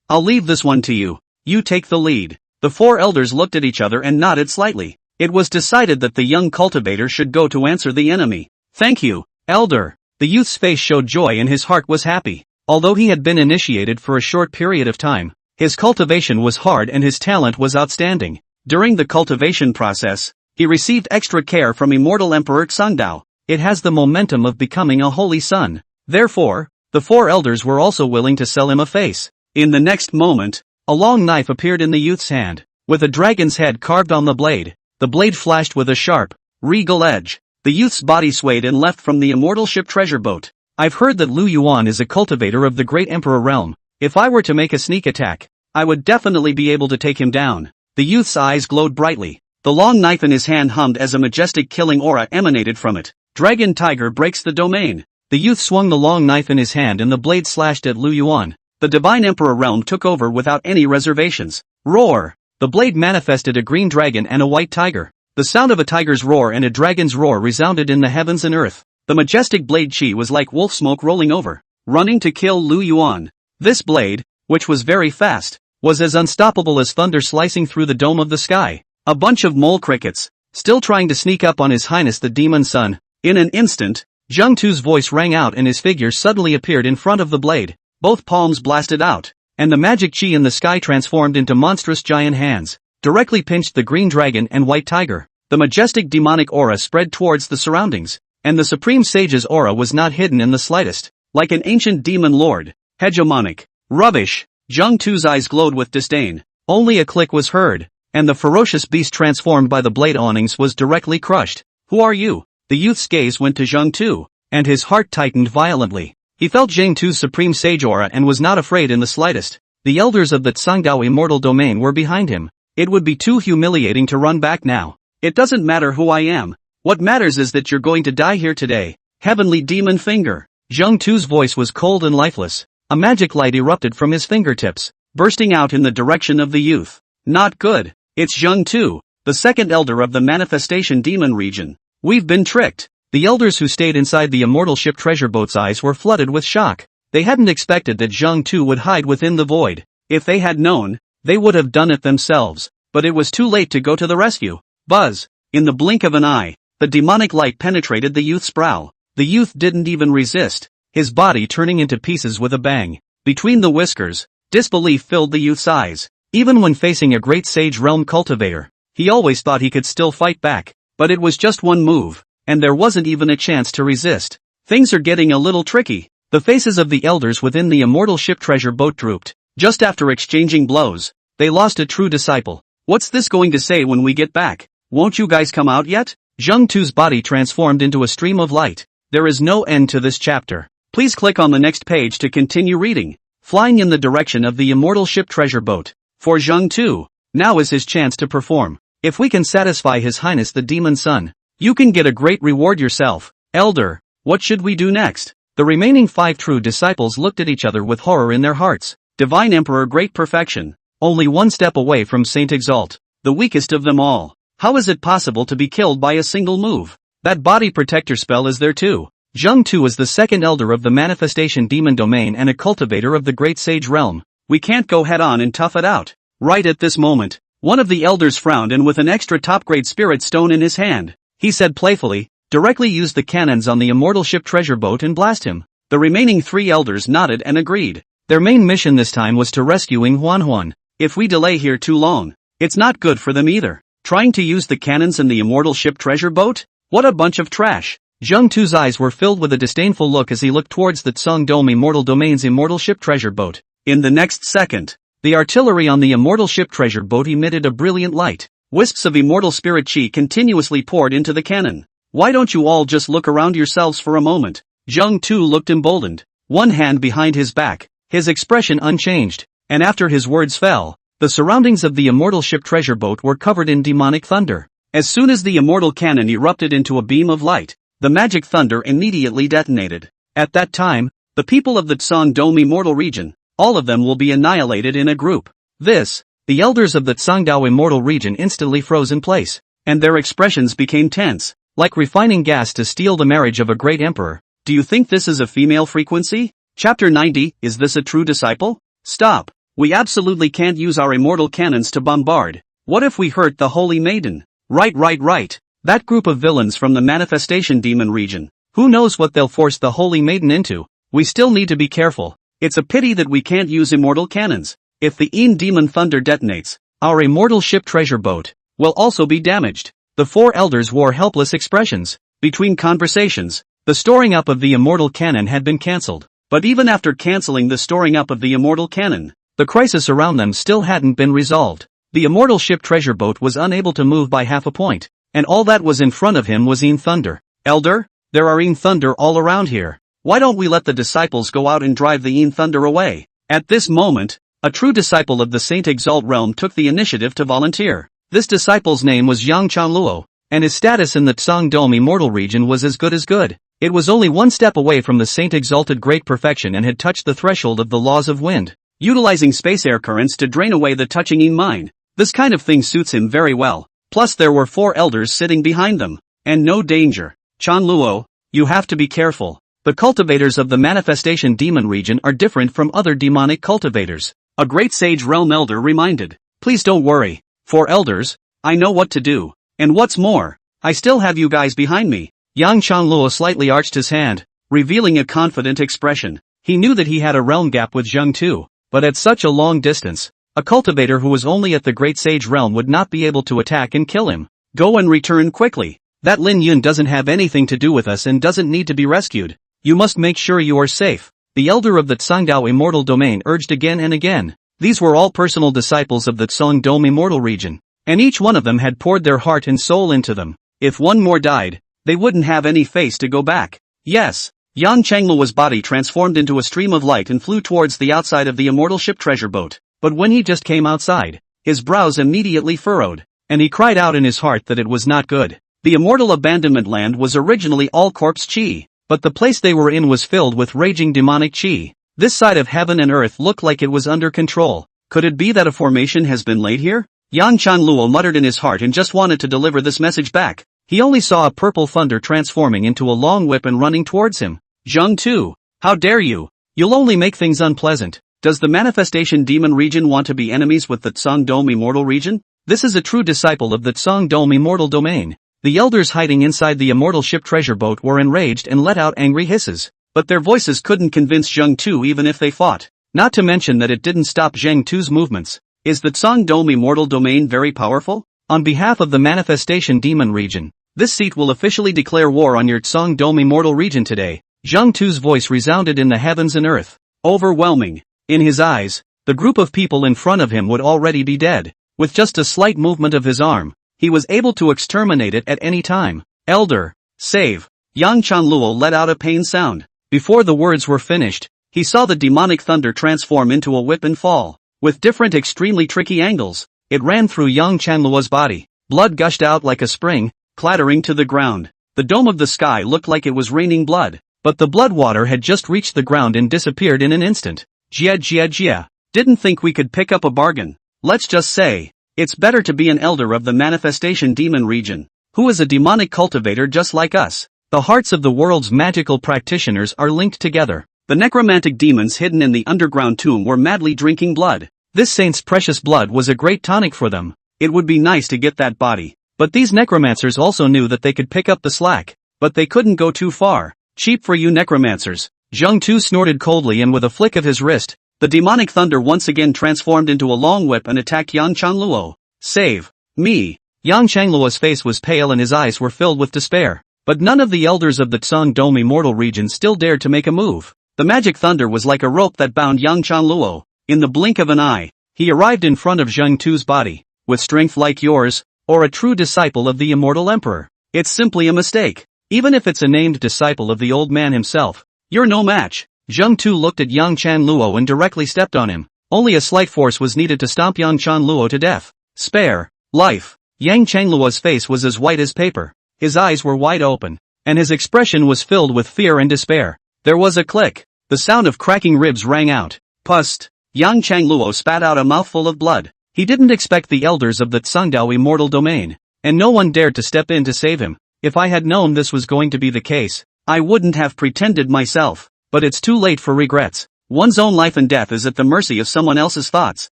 I'll leave this one to you. You take the lead. The four elders looked at each other and nodded slightly. It was decided that the young cultivator should go to answer the enemy. Thank you, elder. The youth's face showed joy and his heart was happy. Although he had been initiated for a short period of time, his cultivation was hard and his talent was outstanding. During the cultivation process, he received extra care from Immortal Emperor Xangdao. It has the momentum of becoming a holy son. Therefore, the four elders were also willing to sell him a face. In the next moment, a long knife appeared in the youth's hand, with a dragon's head carved on the blade. The blade flashed with a sharp, regal edge. The youth's body swayed and left from the immortal ship treasure boat. I've heard that Lu Yuan is a cultivator of the Great Emperor realm. If I were to make a sneak attack, I would definitely be able to take him down. The youth's eyes glowed brightly. The long knife in his hand hummed as a majestic killing aura emanated from it. Dragon Tiger breaks the domain. The youth swung the long knife in his hand and the blade slashed at Lu Yuan. The Divine Emperor realm took over without any reservations. Roar! The blade manifested a green dragon and a white tiger. The sound of a tiger's roar and a dragon's roar resounded in the heavens and earth. The majestic blade chi was like wolf smoke rolling over, running to kill Lu Yuan. This blade, which was very fast, was as unstoppable as thunder slicing through the dome of the sky. A bunch of mole crickets, still trying to sneak up on His Highness the Demon Sun. In an instant, Zheng Tu's voice rang out and his figure suddenly appeared in front of the blade. Both palms blasted out, and the magic chi in the sky transformed into monstrous giant hands, directly pinched the green dragon and white tiger. The majestic demonic aura spread towards the surroundings, and the Supreme Sage's aura was not hidden in the slightest. Like an ancient demon lord, hegemonic. Rubbish! Zheng Tu's eyes glowed with disdain. Only a click was heard, and the ferocious beast transformed by the blade awnings was directly crushed. Who are you? The youth's gaze went to Zheng Tu, and his heart tightened violently. He felt Zheng Tu's Supreme Sage aura and was not afraid in the slightest. The elders of the Tsangdao immortal domain were behind him. It would be too humiliating to run back now. It doesn't matter who I am. What matters is that you're going to die here today. Heavenly Demon Finger. Zheng Tu's voice was cold and lifeless. A magic light erupted from his fingertips, bursting out in the direction of the youth. Not good. It's Zheng Tu, the second elder of the Manifestation Demon region. We've been tricked. The elders who stayed inside the immortal ship treasure boat's eyes were flooded with shock. They hadn't expected that Zheng Tu would hide within the void. If they had known, they would have done it themselves. But it was too late to go to the rescue. Buzz! In the blink of an eye, the demonic light penetrated the youth's brow. The youth didn't even resist, his body turning into pieces with a bang. Between the whiskers, disbelief filled the youth's eyes. Even when facing a great sage realm cultivator, he always thought he could still fight back. But it was just one move, and there wasn't even a chance to resist. Things are getting a little tricky. The faces of the elders within the immortal ship treasure boat drooped. Just after exchanging blows, they lost a true disciple. What's this going to say when we get back? Won't you guys come out yet? Zheng Tu's body transformed into a stream of light. There is no end to this chapter. Please click on the next page to continue reading. Flying in the direction of the immortal ship treasure boat. For Zheng Tu, now is his chance to perform. If we can satisfy His Highness the Demon Sun, you can get a great reward yourself. Elder, what should we do next? The remaining 5 true disciples looked at each other with horror in their hearts. Divine Emperor Great Perfection, only one step away from Saint Exalt, the weakest of them all. How is it possible to be killed by a single move? That body protector spell is there too. Zheng Tu is the second elder of the Manifestation Demon Domain and a cultivator of the Great Sage Realm. We can't go head on and tough it out. Right at this moment, one of the elders frowned and with an extra top-grade spirit stone in his hand, he said playfully, directly use the cannons on the immortal ship treasure boat and blast him. The remaining 3 elders nodded and agreed. Their main mission this time was to rescue Huan. If we delay here too long, it's not good for them either. Trying to use the cannons in the immortal ship treasure boat? What a bunch of trash. Zheng Tu's eyes were filled with a disdainful look as he looked towards the Tsangdome Immortal Domain's immortal ship treasure boat. In the next second, the artillery on the immortal ship treasure boat emitted a brilliant light. Wisps of immortal spirit chi continuously poured into the cannon. Why don't you all just look around yourselves for a moment? Zheng Tu looked emboldened, one hand behind his back, his expression unchanged, and after his words fell, the surroundings of the immortal ship treasure boat were covered in demonic thunder. As soon as the immortal cannon erupted into a beam of light, the magic thunder immediately detonated. At that time, the people of the Tsangdome Immortal region, all of them will be annihilated in a group. The elders of the Tsangdao Immortal region instantly froze in place, and their expressions became tense, like refining gas to steal the marriage of a great emperor. Do you think this is a female frequency? Chapter 90, is this a true disciple? Stop. We absolutely can't use our immortal cannons to bombard. What if we hurt the Holy Maiden? Right. That group of villains from the Manifestation Demon region. Who knows what they'll force the Holy Maiden into? We still need to be careful. It's a pity that we can't use immortal cannons. If the Demon Thunder detonates, our immortal ship treasure boat will also be damaged. The 4 elders wore helpless expressions. Between conversations, the storing up of the immortal cannon had been cancelled. But even after cancelling the storing up of the immortal cannon, the crisis around them still hadn't been resolved. The immortal ship treasure boat was unable to move by half a point, and all that was in front of him was Thunder. Elder, there are Thunder all around here. Why don't we let the disciples go out and drive the Yin thunder away? At this moment, a true disciple of the Saint Exalt realm took the initiative to volunteer. This disciple's name was Yang Chanluo, and his status in the Tsang Dome immortal region was as good as good. It was only one step away from the Saint Exalted great perfection and had touched the threshold of the laws of wind, utilizing space air currents to drain away the touching Yin mind. This kind of thing suits him very well. Plus there were 4 elders sitting behind them, and no danger. Chanluo, you have to be careful. The cultivators of the manifestation demon region are different from other demonic cultivators. A great sage realm elder reminded. Please don't worry. 4 elders, I know what to do. And what's more, I still have you guys behind me. Yang Chanluo slightly arched his hand, revealing a confident expression. He knew that he had a realm gap with Zheng Tu, but at such a long distance, a cultivator who was only at the great sage realm would not be able to attack and kill him. Go and return quickly. That Lin Yun doesn't have anything to do with us and doesn't need to be rescued. You must make sure you are safe. The elder of the Tsangdao immortal domain urged again and again. These were all personal disciples of the Tsang Dome immortal region, and each one of them had poured their heart and soul into them. If one more died, they wouldn't have any face to go back. Yes. Yang Changluo's body transformed into a stream of light and flew towards the outside of the immortal ship treasure boat. But when he just came outside, his brows immediately furrowed, and he cried out in his heart that it was not good. The immortal abandonment land was originally all corpse chi, but the place they were in was filled with raging demonic chi. This side of heaven and earth looked like it was under control. Could it be that a formation has been laid here? Yang Chanluo muttered in his heart and just wanted to deliver this message back. He only saw a purple thunder transforming into a long whip and running towards him. Zheng Tu, how dare you? You'll only make things unpleasant. Does the manifestation demon region want to be enemies with the Tsang Dome immortal region? This is a true disciple of the Tsang Dome immortal domain. The elders hiding inside the immortal ship treasure boat were enraged and let out angry hisses. But their voices couldn't convince Zheng Tu even if they fought. Not to mention that it didn't stop Zheng Tu's movements. Is the Tsang Dome immortal domain very powerful? On behalf of the manifestation demon region, this seat will officially declare war on your Tsang Dome immortal region today. Zheng Tu's voice resounded in the heavens and earth. Overwhelming. In his eyes, the group of people in front of him would already be dead. With just a slight movement of his arm, he was able to exterminate it at any time. Elder, save. Yang Chanluo let out a pain sound. Before the words were finished, he saw the demonic thunder transform into a whip and fall. With different extremely tricky angles, it ran through Yang Chanluo's body. Blood gushed out like a spring, clattering to the ground. The dome of the sky looked like it was raining blood, but the blood water had just reached the ground and disappeared in an instant. Jia. Didn't think we could pick up a bargain. Let's just say, it's better to be an elder of the manifestation demon region, who is a demonic cultivator just like us. The hearts of the world's magical practitioners are linked together. The necromantic demons hidden in the underground tomb were madly drinking blood. This saint's precious blood was a great tonic for them. It would be nice to get that body. But these necromancers also knew that they could pick up the slack, but they couldn't go too far. Cheap for you necromancers. Zheng Tu snorted coldly and with a flick of his wrist, the demonic thunder once again transformed into a long whip and attacked Yang Chanluo. Save me. Yang Chanluo's face was pale and his eyes were filled with despair. But none of the elders of the Tsang Dome immortal region still dared to make a move. The magic thunder was like a rope that bound Yang Chanluo. In the blink of an eye, he arrived in front of Zheng Tu's body. With strength like yours, or a true disciple of the immortal emperor, it's simply a mistake. Even if it's a named disciple of the old man himself, you're no match. Zheng Tu looked at Yang Chanluo and directly stepped on him. Only a slight force was needed to stomp Yang Chanluo to death. Spare life. Yang Chanluo's face was as white as paper. His eyes were wide open, and his expression was filled with fear and despair. There was a click. The sound of cracking ribs rang out. Pust. Yang Chanluo spat out a mouthful of blood. He didn't expect the elders of the Tsangdao immortal domain, and no one dared to step in to save him. If I had known this was going to be the case, I wouldn't have pretended myself. But it's too late for regrets. One's own life and death is at the mercy of someone else's thoughts.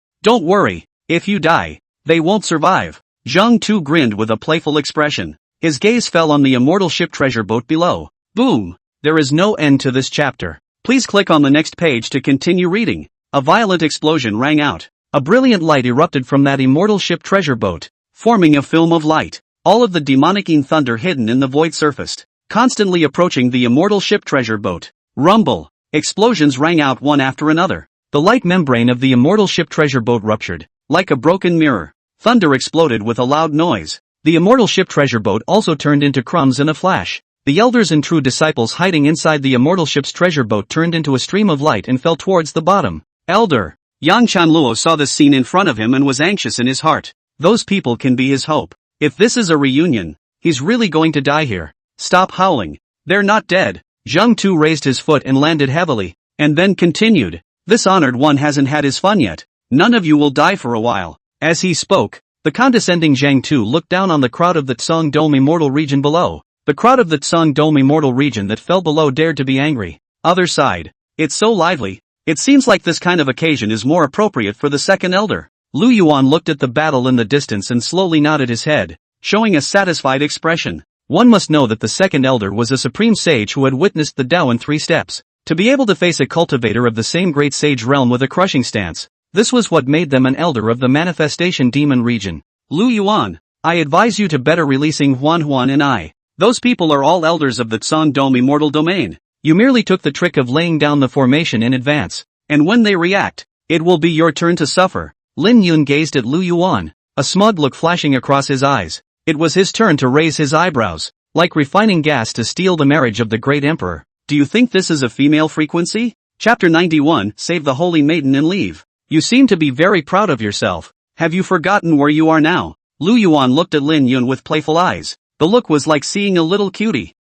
Don't worry. If you die, they won't survive. Zheng Tu grinned with a playful expression. His gaze fell on the immortal ship treasure boat below. Boom! There is no end to this chapter. Please click on the next page to continue reading. A violent explosion rang out. A brilliant light erupted from that immortal ship treasure boat, forming a film of light. All of the demonic Yin thunder hidden in the void surfaced, constantly approaching the immortal ship treasure boat. Rumble. Explosions rang out one after another. The light membrane of the immortal ship treasure boat ruptured, like a broken mirror. Thunder exploded with a loud noise. The immortal ship treasure boat also turned into crumbs in a flash. The elders and true disciples hiding inside the immortal ship's treasure boat turned into a stream of light and fell towards the bottom. Elder Yang Chanluo saw this scene in front of him and was anxious in his heart. Those people can be his hope. If this is a reunion, he's really going to die here. Stop howling. They're not dead. Zheng Tu raised his foot and landed heavily, and then continued. This honored one hasn't had his fun yet. None of you will die for a while. As he spoke, the condescending Zhang Tu looked down on the crowd of the Tsang Dome immortal region below. The crowd of the Tsang Dome immortal region that fell below dared to be angry. Other side. It's so lively. It seems like this kind of occasion is more appropriate for the second elder. Lu Yuan looked at the battle in the distance and slowly nodded his head, showing a satisfied expression. One must know that the second elder was a supreme sage who had witnessed the Tao in 3 steps. To be able to face a cultivator of the same great sage realm with a crushing stance, this was what made them an elder of the manifestation demon region. Lu Yuan, I advise you to better releasing Huan and I. Those people are all elders of the Tsang Dome immortal domain. You merely took the trick of laying down the formation in advance, and when they react, it will be your turn to suffer. Lin Yun gazed at Lu Yuan, a smug look flashing across his eyes. It was his turn to raise his eyebrows, like refining gas to steal the marriage of the great emperor. Do you think this is a female frequency? Chapter 91, Save the Holy Maiden and Leave. You seem to be very proud of yourself. Have you forgotten where you are now? Lu Yuan looked at Lin Yun with playful eyes. The look was like seeing a little cutie.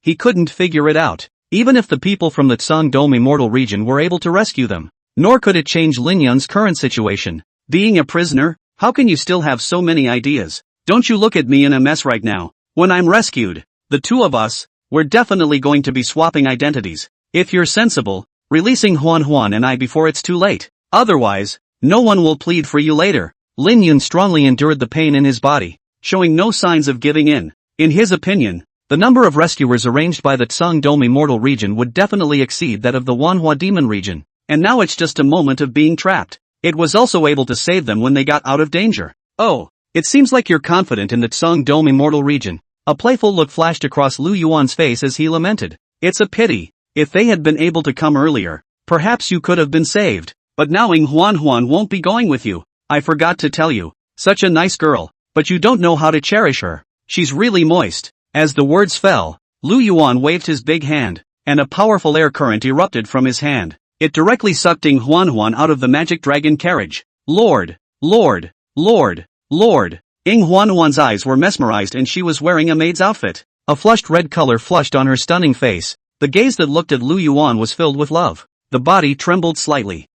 He couldn't figure it out, even if the people from the Tsang Dome immortal region were able to rescue them. Nor could it change Lin Yun's current situation. Being a prisoner, how can you still have so many ideas? Don't you look at me in a mess right now. When I'm rescued, the two of us, we're definitely going to be swapping identities. If you're sensible, releasing Huan and I before it's too late. Otherwise, no one will plead for you later. Lin Yun strongly endured the pain in his body, showing no signs of giving in. In his opinion, the number of rescuers arranged by the Tsang Dome immortal region would definitely exceed that of the Manhwa demon region, and now it's just a moment of being trapped. It was also able to save them when they got out of danger. Oh, it seems like you're confident in the Tsang Dome immortal region. A playful look flashed across Lu Yuan's face as he lamented. It's a pity. If they had been able to come earlier, perhaps you could have been saved. But now Huan won't be going with you. I forgot to tell you. Such a nice girl, but you don't know how to cherish her. She's really moist. As the words fell, Lu Yuan waved his big hand, and a powerful air current erupted from his hand. It directly sucked Huan out of the magic dragon carriage. Lord! Huan's eyes were mesmerized and she was wearing a maid's outfit. A flushed red color flushed on her stunning face. The gaze that looked at Lu Yuan was filled with love. The body trembled slightly.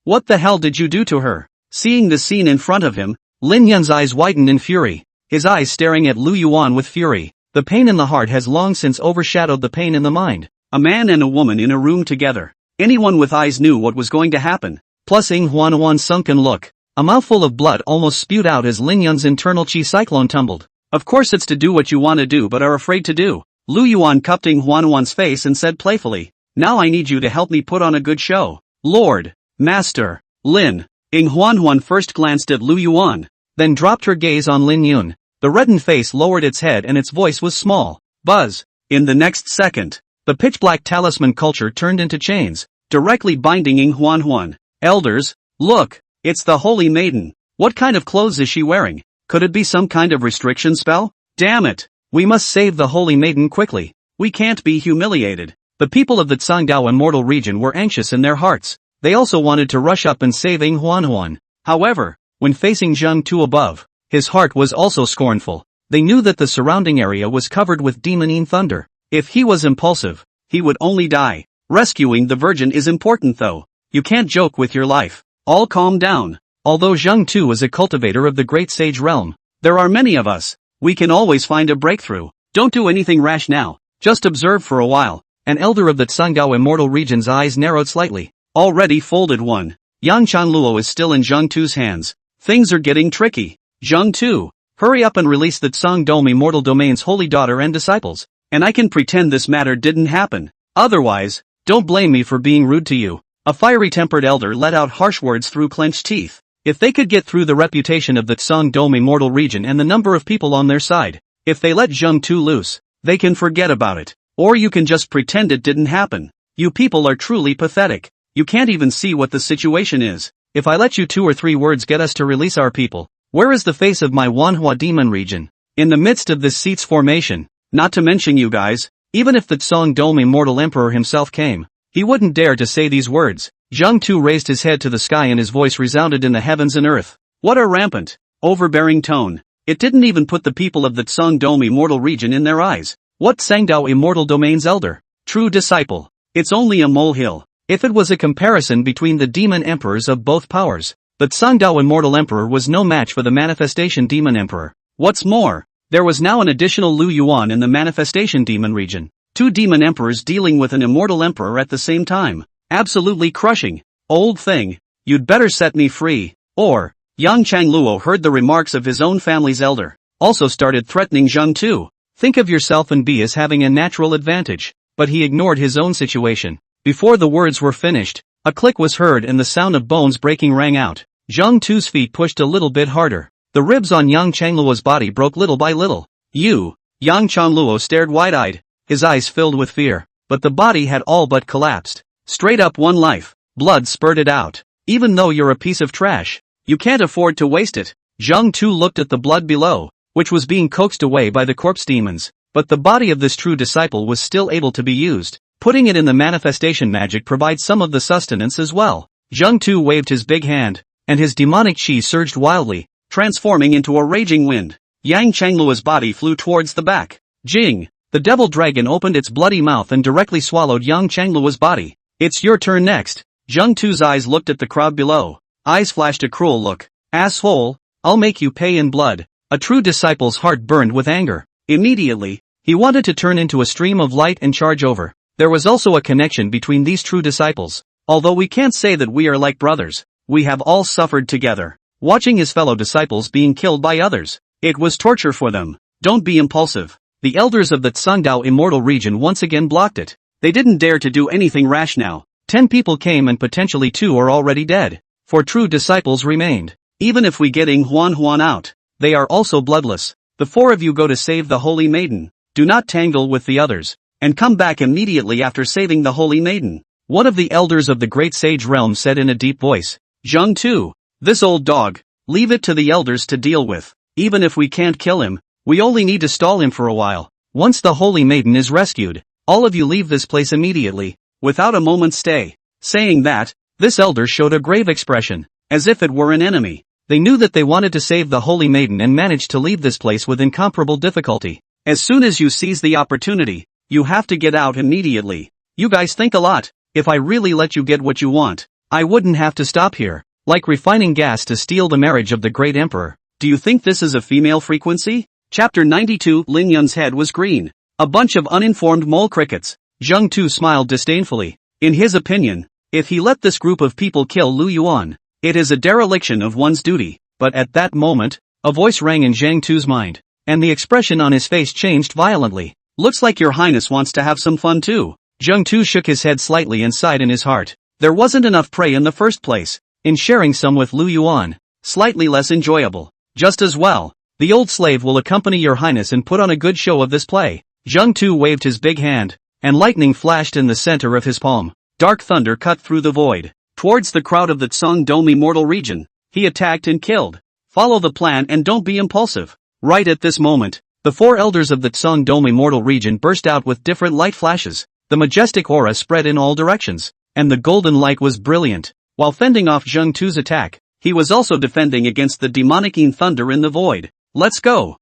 What the hell did you do to her? Seeing the scene in front of him, Lin Yun's eyes widened in fury, his eyes staring at Lu Yuan with fury. The pain in the heart has long since overshadowed the pain in the mind. A man and a woman in a room together. Anyone with eyes knew what was going to happen. Plus Huan's sunken look. A mouthful of blood almost spewed out as Lin Yun's internal chi cyclone tumbled. Of course it's to do what you want to do but are afraid to do. Lu Yuan cupped Huan's face and said playfully, now I need you to help me put on a good show. Lord, Master, Lin. Huan first glanced at Lu Yuan, then dropped her gaze on Lin Yun. The reddened face lowered its head and its voice was small. Buzz. In the next second, the pitch-black talisman culture turned into chains, directly binding Huan. Elders, look, it's the Holy Maiden. What kind of clothes is she wearing? Could it be some kind of restriction spell? Damn it. We must save the Holy Maiden quickly. We can't be humiliated. The people of the Tsangdao immortal region were anxious in their hearts. They also wanted to rush up and save Huan. However, when facing Zheng Tu above, his heart was also scornful. They knew that the surrounding area was covered with demonine thunder. If he was impulsive, he would only die. Rescuing the virgin is important though. You can't joke with your life. All calm down. Although Zheng Tu is a cultivator of the great sage realm, there are many of us. We can always find a breakthrough. Don't do anything rash now. Just observe for a while. An elder of the Tsangdao immortal region's eyes narrowed slightly. Already folded one. Yang Chanluo is still in Zheng Tu's hands. Things are getting tricky. Zheng Tu, hurry up and release the Tsang Dome immortal domain's holy daughter and disciples. And I can pretend this matter didn't happen. Otherwise, don't blame me for being rude to you. A fiery-tempered elder let out harsh words through clenched teeth. If they could get through the reputation of the Tsang Dome immortal region and the number of people on their side, if they let Zheng Tu loose, they can forget about it. Or you can just pretend it didn't happen. You people are truly pathetic. You can't even see what the situation is. If I let you 2 or 3 words get us to release our people, where is the face of my Manhwa demon region? In the midst of this seat's formation, Not to mention you guys, even if the Tsong Dome immortal emperor himself came, he wouldn't dare to say these words. Zheng Tu raised his head to the sky and his voice resounded in the heavens and earth. What a rampant, overbearing tone. It didn't even put the people of the Tsong Dome immortal region in their eyes. What Sangdao immortal domain's elder? True disciple. It's only a molehill. If it was a comparison between the demon emperors of both powers, the Tsangdao immortal emperor was no match for the manifestation demon emperor. What's more, there was now an additional Lu Yuan in the manifestation demon region. Two demon emperors dealing with an immortal emperor at the same time. Absolutely crushing. Old thing, you'd better set me free, or... Yang Changluo heard the remarks of his own family's elder, also started threatening Zheng Tu. Think of yourself and be as having a natural advantage, but he ignored his own situation. Before the words were finished, a click was heard and the sound of bones breaking rang out. Zheng Tu's feet pushed a little bit harder. The ribs on Yang Changluo's body broke little by little. You! Yang Changluo stared wide-eyed, his eyes filled with fear, but the body had all but collapsed. Straight up one life. Blood spurted out. Even though you're a piece of trash, you can't afford to waste it. Zheng Tu looked at the blood below, which was being coaxed away by the corpse demons, but the body of this true disciple was still able to be used. Putting it in the manifestation magic provides some of the sustenance as well. Zheng Tu waved his big hand, and his demonic chi surged wildly, transforming into a raging wind. Yang Changluo's body flew towards the back. Jing! The devil dragon opened its bloody mouth and directly swallowed Yang Changluo's body. It's your turn next. Zheng Tu's eyes looked at the crowd below. Eyes flashed a cruel look. Asshole, I'll make you pay in blood. A true disciple's heart burned with anger. Immediately, he wanted to turn into a stream of light and charge over. There was also a connection between these true disciples. Although we can't say that we are like brothers, we have all suffered together. Watching his fellow disciples being killed by others, it was torture for them. Don't be impulsive. The elders of the Tsangdao immortal region once again blocked it. They didn't dare to do anything rash now. 10 people came and potentially 2 are already dead. 4 true disciples remained. Even if we get Huan out, they are also bloodless. The 4 of you go to save the Holy Maiden. Do not tangle with the others, and come back immediately after saving the Holy Maiden. One of the elders of the great sage realm said in a deep voice. Zheng Tu, this old dog, leave it to the elders to deal with. Even if we can't kill him, we only need to stall him for a while. Once the Holy Maiden is rescued, all of you leave this place immediately, without a moment's stay. Saying that, this elder showed a grave expression, as if it were an enemy. They knew that they wanted to save the Holy Maiden and managed to leave this place with incomparable difficulty. As soon as you seize the opportunity, you have to get out immediately. You guys think a lot. If I really let you get what you want, I wouldn't have to stop here. Like refining gas to steal the marriage of the great emperor. Do you think this is a female frequency? Chapter 92. Lin Yun's head was green. A bunch of uninformed mole crickets. Zheng Tu smiled disdainfully. In his opinion, if he let this group of people kill Lu Yuan, it is a dereliction of one's duty. But at that moment, a voice rang in Zheng Tu's mind, and the expression on his face changed violently. Looks like your highness wants to have some fun too. Zheng Tu shook his head slightly and sighed in his heart. There wasn't enough prey in the first place. In sharing some with Lu Yuan, slightly less enjoyable. Just as well, the old slave will accompany your highness and put on a good show of this play. Zheng Tu waved his big hand, and lightning flashed in the center of his palm. Dark thunder cut through the void. Towards the crowd of the Tsong Dome immortal region, he attacked and killed. Follow the plan and don't be impulsive. Right at this moment, the 4 elders of the Tsong Dome immortal region burst out with different light flashes. The majestic aura spread in all directions, and the golden light was brilliant. While fending off Zheng Tu's attack, he was also defending against the demonicine thunder in the void. Let's go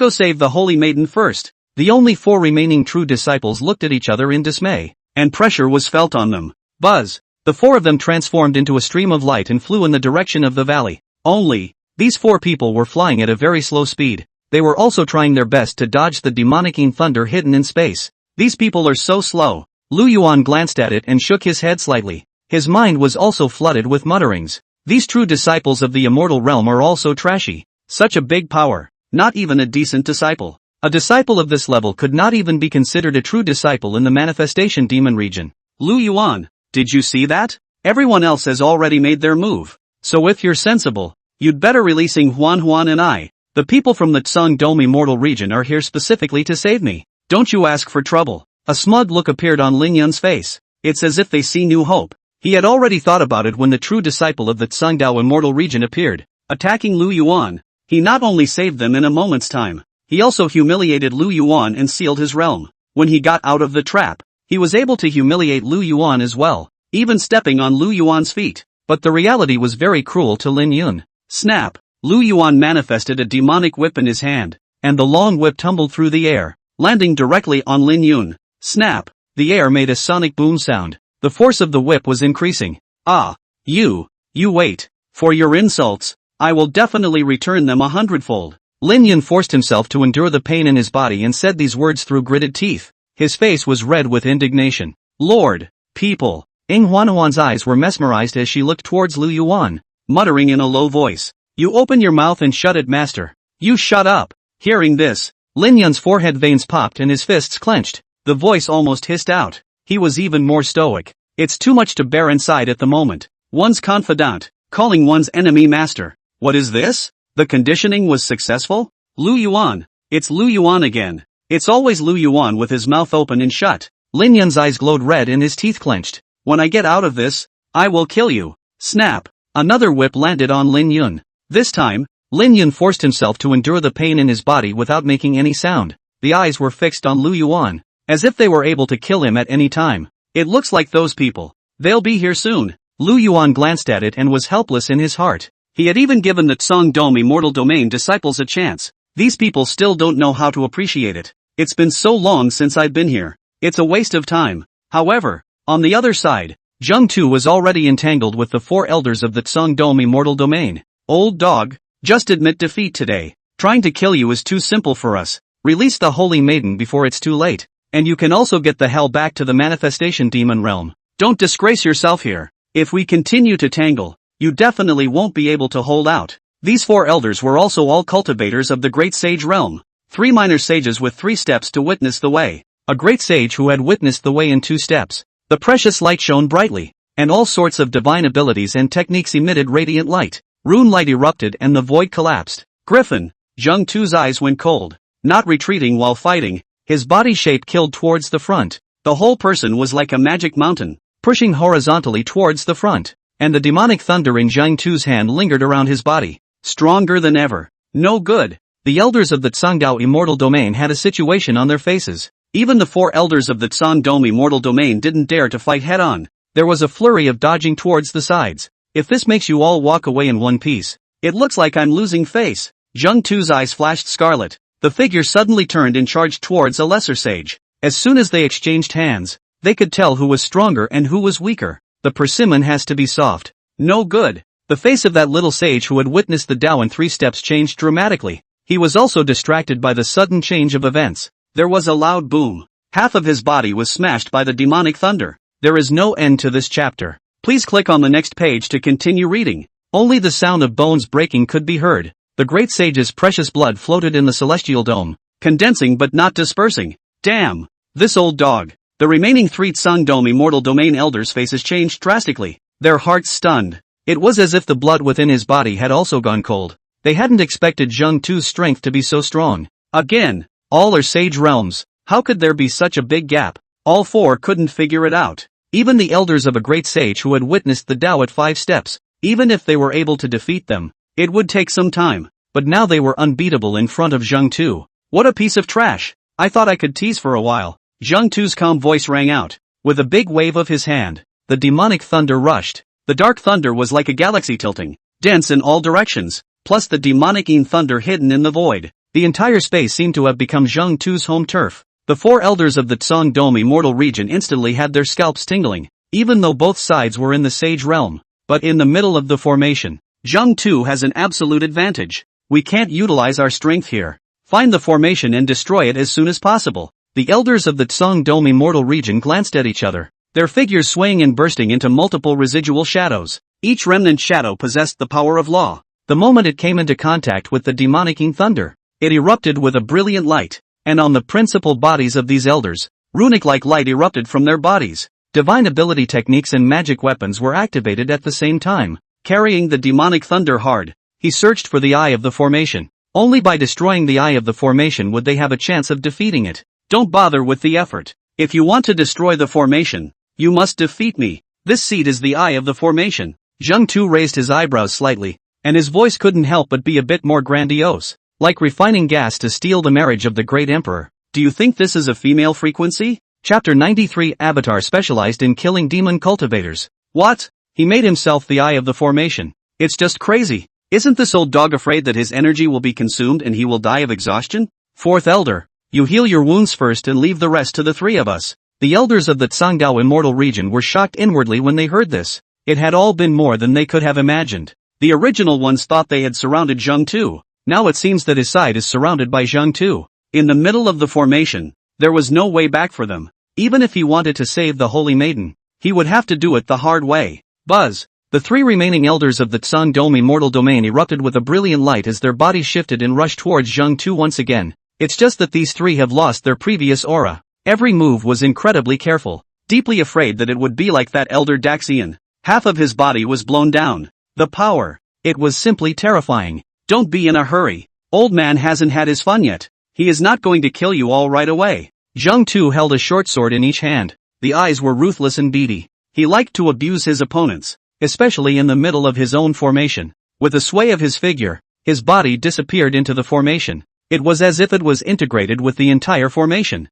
save the Holy Maiden first. The only 4 remaining true disciples looked at each other in dismay, and pressure was felt on them. Buzz! The 4 of them transformed into a stream of light and flew in the direction of the valley. Only, these 4 people were flying at a very slow speed. They were also trying their best to dodge the demonicine thunder hidden in space. These people are so slow. Lu Yuan glanced at it and shook his head slightly. His mind was also flooded with mutterings. These true disciples of the immortal realm are also trashy. Such a big power. Not even a decent disciple. A disciple of this level could not even be considered a true disciple in the manifestation demon region. Lu Yuan, did you see that? Everyone else has already made their move. So if you're sensible, you'd better releasing Huan and I. The people from the Tsung Dome immortal region are here specifically to save me. Don't you ask for trouble. A smug look appeared on Lin Yun's face. It's as if they see new hope. He had already thought about it when the true disciple of the Tsungdao immortal region appeared. Attacking Lu Yuan, he not only saved them in a moment's time, he also humiliated Lu Yuan and sealed his realm. When he got out of the trap, he was able to humiliate Lu Yuan as well, even stepping on Lu Yuan's feet. But the reality was very cruel to Lin Yun. Snap! Lu Yuan manifested a demonic whip in his hand, and the long whip tumbled through the air, landing directly on Lin Yun. Snap! The air made a sonic boom sound. The force of the whip was increasing. Ah! You wait. For your insults, I will definitely return them 100-fold. Lin Yun forced himself to endure the pain in his body and said these words through gritted teeth. His face was red with indignation. Lord! People! Ying Huanhuan's eyes were mesmerized as she looked towards Lu Yuan, muttering in a low voice. You open your mouth and shut it, master. You shut up. Hearing this, Lin Yun's forehead veins popped and his fists clenched. The voice almost hissed out. He was even more stoic. It's too much to bear inside at the moment. One's confidant, calling one's enemy master. What is this? The conditioning was successful? Lu Yuan. It's Lu Yuan again. It's always Lu Yuan with his mouth open and shut. Lin Yun's eyes glowed red and his teeth clenched. When I get out of this, I will kill you. Snap! Another whip landed on Lin Yun. This time, Lin Yun forced himself to endure the pain in his body without making any sound. The eyes were fixed on Lu Yuan, as if they were able to kill him at any time. It looks like those people. They'll be here soon. Lu Yuan glanced at it and was helpless in his heart. He had even given the Tsangdom Immortal Domain disciples a chance. These people still don't know how to appreciate it. It's been so long since I've been here. It's a waste of time. However, on the other side, Zheng Tu was already entangled with the 4 elders of the Tsangdom Immortal Domain. Old dog, just admit defeat today. Trying to kill you is too simple for us. Release the Holy Maiden before it's too late. And you can also get the hell back to the manifestation demon realm. Don't disgrace yourself here. If we continue to tangle, you definitely won't be able to hold out. These 4 elders were also all cultivators of the Great Sage realm. 3 minor sages with 3 steps to witness the way. A great sage who had witnessed the way in 2 steps. The precious light shone brightly, and all sorts of divine abilities and techniques emitted radiant light. Rune light erupted and the void collapsed. Griffin, Zheng Tu's eyes went cold. Not retreating while fighting, his body shape killed towards the front. The whole person was like a magic mountain, pushing horizontally towards the front, and the demonic thunder in Zheng Tu's hand lingered around his body. Stronger than ever. No good. The elders of the Tsangdao Immortal Domain had a situation on their faces. Even the 4 elders of the Tsangdom Immortal Domain didn't dare to fight head-on. There was a flurry of dodging towards the sides. If this makes you all walk away in one piece, it looks like I'm losing face. Zheng Tu's eyes flashed scarlet. The figure suddenly turned and charged towards a lesser sage. As soon as they exchanged hands, they could tell who was stronger and who was weaker. The persimmon has to be soft. No good. The face of that little sage who had witnessed the Tao in 3 steps changed dramatically. He was also distracted by the sudden change of events. There was a loud boom. Half of his body was smashed by the demonic thunder. There is no end to this chapter. Please click on the next page to continue reading. Only the sound of bones breaking could be heard. The great sage's precious blood floated in the celestial dome, condensing but not dispersing. Damn! This old dog. The remaining 3 Tsangdom Immortal Domain elders' faces changed drastically. Their hearts stunned. It was as if the blood within his body had also gone cold. They hadn't expected Zheng Tu's strength to be so strong. Again, all are sage realms. How could there be such a big gap? All 4 couldn't figure it out. Even the elders of a great sage who had witnessed the Tao at 5 steps, even if they were able to defeat them, it would take some time. But now they were unbeatable in front of Zheng Tu. What a piece of trash! I thought I could tease for a while. Zheng Tu's calm voice rang out. With a big wave of his hand, the demonic thunder rushed. The dark thunder was like a galaxy tilting, dense in all directions, plus the demonic thunder hidden in the void. The entire space seemed to have become Zheng Tu's home turf. The 4 elders of the Tsangdom Immortal region instantly had their scalps tingling, even though both sides were in the sage realm. But in the middle of the formation, Zheng Tu has an absolute advantage. We can't utilize our strength here. Find the formation and destroy it as soon as possible. The elders of the Tsangdom Immortal region glanced at each other, their figures swaying and bursting into multiple residual shadows. Each remnant shadow possessed the power of law. The moment it came into contact with the demonic thunder, it erupted with a brilliant light, and on the principal bodies of these elders, runic-like light erupted from their bodies. Divine ability techniques and magic weapons were activated at the same time. Carrying the demonic thunder hard, he searched for the eye of the formation. Only by destroying the eye of the formation would they have a chance of defeating it. Don't bother with the effort. If you want to destroy the formation, you must defeat me. This seed is the eye of the formation. Zheng Tu raised his eyebrows slightly, and his voice couldn't help but be a bit more grandiose. Like refining gas to steal the marriage of the great emperor. Do you think this is a female frequency? Chapter 93 Avatar specialized in killing demon cultivators. What? He made himself the eye of the formation. It's just crazy. Isn't this old dog afraid that his energy will be consumed and he will die of exhaustion? Fourth elder. You heal your wounds first and leave the rest to the three of us. The elders of the Tsangdao immortal region were shocked inwardly when they heard this. It had all been more than they could have imagined. The original ones thought they had surrounded Zheng Tu. Now it seems that his side is surrounded by Zheng Tu. In the middle of the formation, there was no way back for them. Even if he wanted to save the Holy Maiden, he would have to do it the hard way. Buzz! The three remaining elders of the Tsangdong immortal domain erupted with a brilliant light as their bodies shifted and rushed towards Zheng Tu once again. It's just that these three have lost their previous aura. Every move was incredibly careful. Deeply afraid that it would be like that elder Daxian. Half of his body was blown down. The power. It was simply terrifying. Don't be in a hurry. Old man hasn't had his fun yet. He is not going to kill you all right away. Zheng Tu held a short sword in each hand. The eyes were ruthless and beady. He liked to abuse his opponents, especially in the middle of his own formation. With a sway of his figure, his body disappeared into the formation. It was as if it was integrated with the entire formation.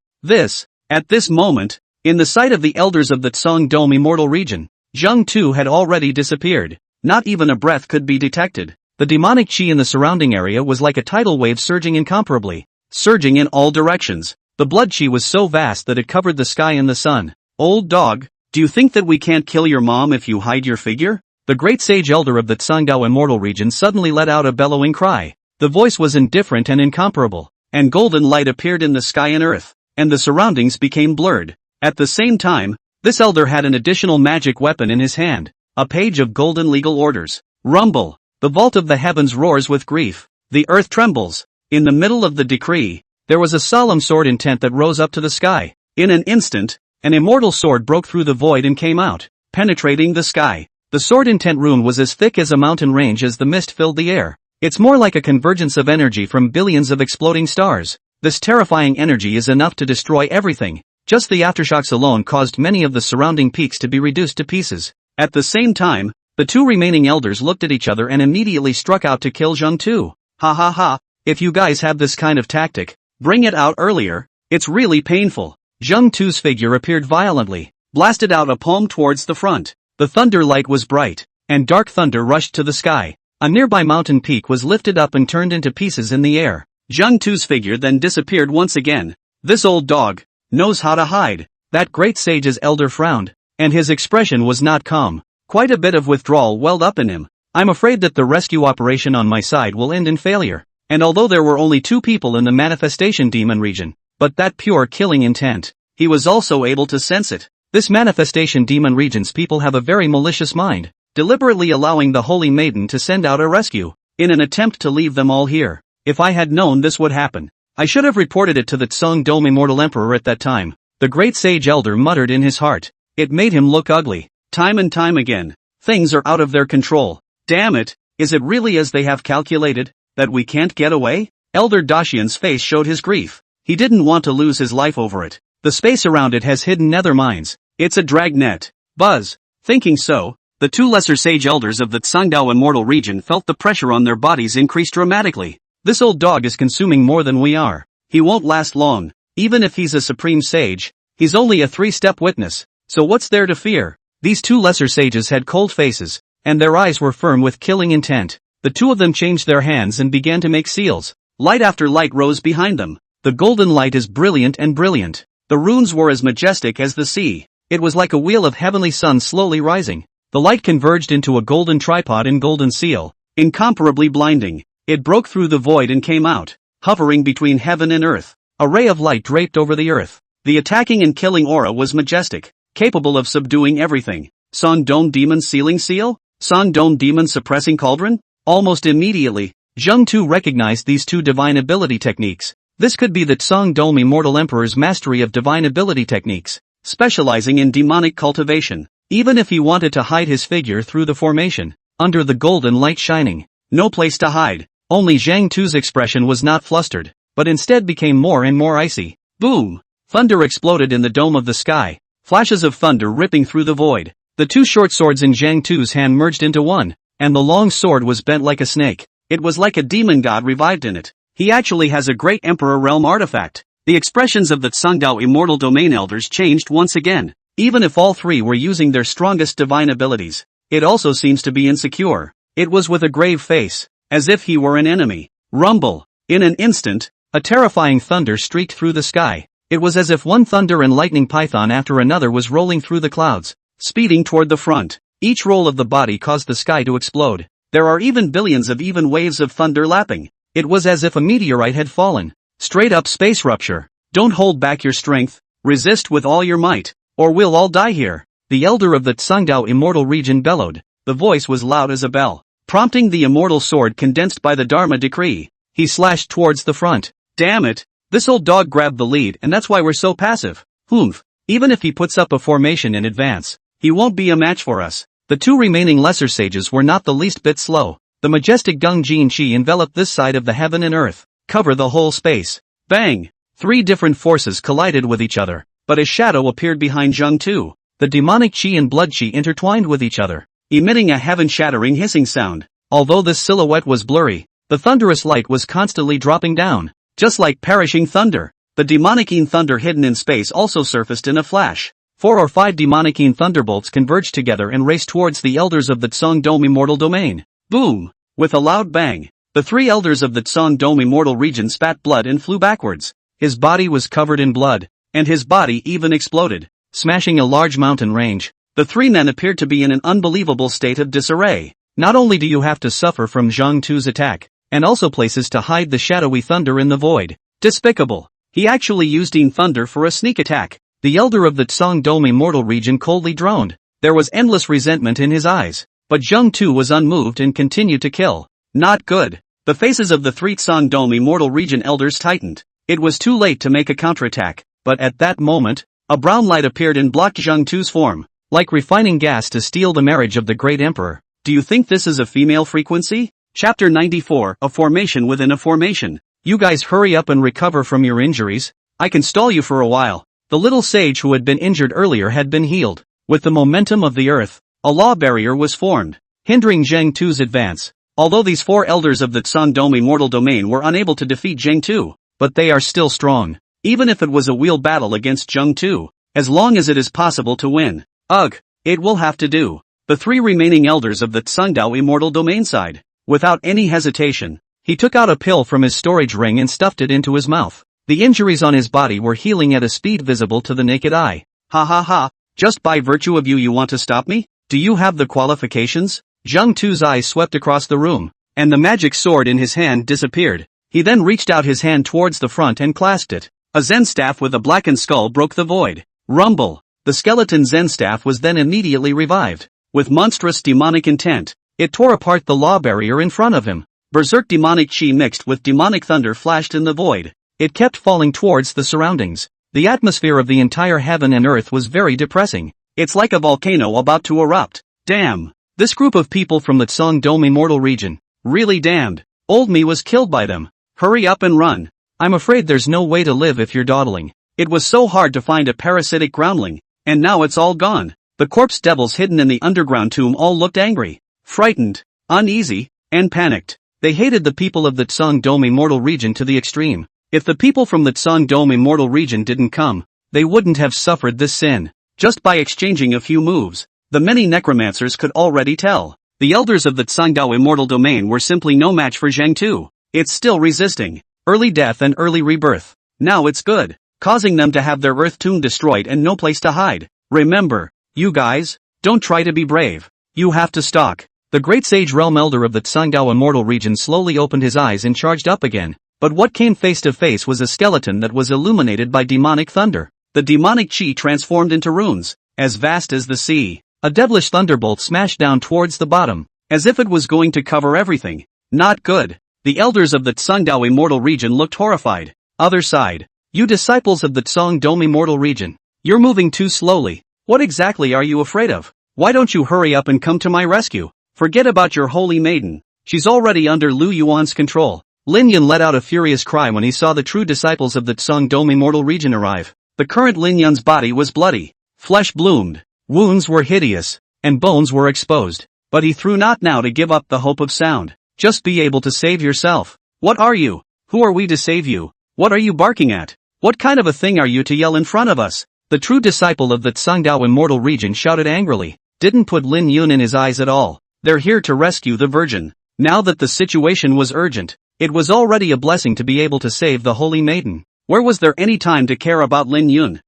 At this moment, in the sight of the elders of the Tsangdong immortal region, Zheng Tu had already disappeared. Not even a breath could be detected. The demonic chi in the surrounding area was like a tidal wave surging incomparably, surging in all directions. The blood chi was so vast that it covered the sky and the sun. Old dog, do you think that we can't kill your mom if you hide your figure? The great sage elder of the Tsangdao immortal region suddenly let out a bellowing cry. The voice was indifferent and incomparable, and golden light appeared in the sky and earth, and the surroundings became blurred. At the same time, this elder had an additional magic weapon in his hand, a page of golden legal orders. Rumble! The vault of the heavens roars with grief. The earth trembles. In the middle of the decree, there was a solemn sword intent that rose up to the sky. In an instant, an immortal sword broke through the void and came out, penetrating the sky. The sword intent rune was as thick as a mountain range as the mist filled the air. It's more like a convergence of energy from billions of exploding stars. This terrifying energy is enough to destroy everything. Just the aftershocks alone caused many of the surrounding peaks to be reduced to pieces. At the same time, the two remaining elders looked at each other and immediately struck out to kill Zheng Tu. Ha ha ha, if you guys have this kind of tactic, bring it out earlier. It's really painful. Zheng Tu's figure appeared violently, blasted out a palm towards the front. The thunder light was bright, and dark thunder rushed to the sky. A nearby mountain peak was lifted up and turned into pieces in the air. Zheng Tu's figure then disappeared once again. This old dog knows how to hide. That great sage's elder frowned, and his expression was not calm. Quite a bit of withdrawal welled up in him. I'm afraid that the rescue operation on my side will end in failure. And although there were only 2 people in the manifestation demon region, but that pure killing intent, he was also able to sense it. This manifestation demon region's people have a very malicious mind, deliberately allowing the Holy Maiden to send out a rescue, in an attempt to leave them all here. If I had known this would happen, I should have reported it to the Tsangdong immortal emperor at that time. The great sage elder muttered in his heart. It made him look ugly. Time and time again, things are out of their control. Damn it, is it really as they have calculated, that we can't get away? Elder Dacian's face showed his grief. He didn't want to lose his life over it. The space around it has hidden nether mines. It's a dragnet. Buzz. Thinking so, the 2 lesser sage elders of the Tsangdao immortal region felt the pressure on their bodies increase dramatically. This old dog is consuming more than we are. He won't last long. Even if he's a supreme sage, he's only a 3-step witness. So what's there to fear? These 2 lesser sages had cold faces, and their eyes were firm with killing intent. The 2 of them changed their hands and began to make seals. Light after light rose behind them. The golden light is brilliant and brilliant. The runes were as majestic as the sea. It was like a wheel of heavenly sun slowly rising. The light converged into a golden tripod and golden seal, incomparably blinding. It broke through the void and came out, hovering between heaven and earth. A ray of light draped over the earth. The attacking and killing aura was majestic, capable of subduing everything. Sangdong Demon Sealing Seal? Sangdong Demon Suppressing Cauldron? Almost immediately, Zheng Tu recognized these 2 divine ability techniques. This could be the Tsangdong Immortal Emperor's mastery of divine ability techniques, specializing in demonic cultivation. Even if he wanted to hide his figure through the formation, under the golden light shining, no place to hide. Only Zheng Tu's expression was not flustered, but instead became more and more icy. Boom! Thunder exploded in the dome of the sky, flashes of thunder ripping through the void. The 2 short swords in Zheng Tu's hand merged into one, and the long sword was bent like a snake. It was like a demon god revived in it. He actually has a great Emperor Realm artifact. The expressions of the Tsangdao Immortal Domain Elders changed once again. Even if all three were using their strongest divine abilities, it also seems to be insecure. It was with a grave face, as if he were an enemy. Rumble. In an instant, a terrifying thunder streaked through the sky. It was as if one thunder and lightning python after another was rolling through the clouds, speeding toward the front. Each roll of the body caused the sky to explode. There are even billions of even waves of thunder lapping. It was as if a meteorite had fallen. Straight up space rupture. Don't hold back your strength, resist with all your might, or we'll all die here. The elder of the Tsangdao Immortal Region bellowed. The voice was loud as a bell, prompting the immortal sword condensed by the Dharma decree. He slashed towards the front. Damn it, this old dog grabbed the lead and that's why we're so passive. Humph. Even if he puts up a formation in advance, he won't be a match for us. The two remaining lesser sages were not the least bit slow. The majestic Gung Jin Chi enveloped this side of the heaven and earth, cover the whole space. Bang! Three different forces collided with each other, but a shadow appeared behind Zheng Tu. The demonic chi and blood chi intertwined with each other, emitting a heaven-shattering hissing sound. Although this silhouette was blurry, the thunderous light was constantly dropping down, just like perishing thunder. The demonicine thunder hidden in space also surfaced in a flash. 4 or 5 demonicine thunderbolts converged together and raced towards the elders of the Tsong Dome Immortal Domain. Boom! With a loud bang, the 3 elders of the Tsong Dome Immortal Region spat blood and flew backwards. His body was covered in blood, and his body even exploded, smashing a large mountain range. The 3 men appeared to be in an unbelievable state of disarray. Not only do you have to suffer from Zhang Tu's attack, and also places to hide the shadowy thunder in the void. Despicable. He actually used Yin Thunder for a sneak attack. The elder of the Tsong Dome Immortal Region coldly droned. There was endless resentment in his eyes. But Zheng Tu was unmoved and continued to kill. Not good. The faces of the 3 Tsong Dome Immortal Region elders tightened. It was too late to make a counterattack, but at that moment, a brown light appeared and blocked Zheng Tu's form, like refining gas to steal the marriage of the great emperor. Do you think this is a female frequency? Chapter 94, A Formation Within a Formation. You guys hurry up and recover from your injuries. I can stall you for a while. The little sage who had been injured earlier had been healed. With the momentum of the earth, a law barrier was formed, hindering Zheng Tu's advance. Although these 4 elders of the Tsong Dome Immortal Domain were unable to defeat Zheng Tu, but they are still strong, even if it was a wheel battle against Zheng Tu, as long as it is possible to win. Ugh, it will have to do. The 3 remaining elders of the Tsangdao Immortal Domain side. Without any hesitation, he took out a pill from his storage ring and stuffed it into his mouth. The injuries on his body were healing at a speed visible to the naked eye. Ha ha ha, just by virtue of you want to stop me? Do you have the qualifications? Zheng Tu's eyes swept across the room, and the magic sword in his hand disappeared. He then reached out his hand towards the front and clasped it. A Zen staff with a blackened skull broke the void. Rumble. The skeleton Zen staff was then immediately revived. With monstrous demonic intent, it tore apart the law barrier in front of him. Berserk demonic chi mixed with demonic thunder flashed in the void. It kept falling towards the surroundings. The atmosphere of the entire heaven and earth was very depressing. It's like a volcano about to erupt. Damn. This group of people from the Tsong Dome Immortal Region. Really damned. Old me was killed by them. Hurry up and run. I'm afraid there's no way to live if you're dawdling. It was so hard to find a parasitic groundling, and now it's all gone. The corpse devils hidden in the underground tomb all looked angry, frightened, uneasy, and panicked. They hated the people of the Tsong Dome Immortal Region to the extreme. If the people from the Tsong Dome Immortal Region didn't come, they wouldn't have suffered this sin. Just by exchanging a few moves, the many necromancers could already tell. The elders of the Tsangdao Immortal Domain were simply no match for Zheng Tu. It's still resisting. Early death and early rebirth. Now it's good, causing them to have their earth tomb destroyed and no place to hide. Remember, you guys, don't try to be brave. You have to stalk. The great sage realm elder of the Tsangdao Immortal Region slowly opened his eyes and charged up again. But what came face to face was a skeleton that was illuminated by demonic thunder. The demonic chi transformed into runes, as vast as the sea. A devilish thunderbolt smashed down towards the bottom, as if it was going to cover everything. Not good. The elders of the Tsangdao Immortal Region looked horrified. Other side. You disciples of the Tsong Dome Immortal Region. You're moving too slowly. What exactly are you afraid of? Why don't you hurry up and come to my rescue? Forget about your holy maiden. She's already under Lu Yuan's control. Lin Yan let out a furious cry when he saw the true disciples of the Tsong Dome Immortal Region arrive. The current Lin Yan's body was bloody. Flesh bloomed. Wounds were hideous. And bones were exposed. But he threw not now to give up the hope of sound. Just be able to save yourself. What are you? Who are we to save you? What are you barking at? What kind of a thing are you to yell in front of us? The true disciple of the Tsangdao immortal region shouted angrily. Didn't put Lin Yun in his eyes at all. They're here to rescue the virgin. Now that the situation was urgent, it was already a blessing to be able to save the holy maiden. Where was there any time to care about Lin Yun?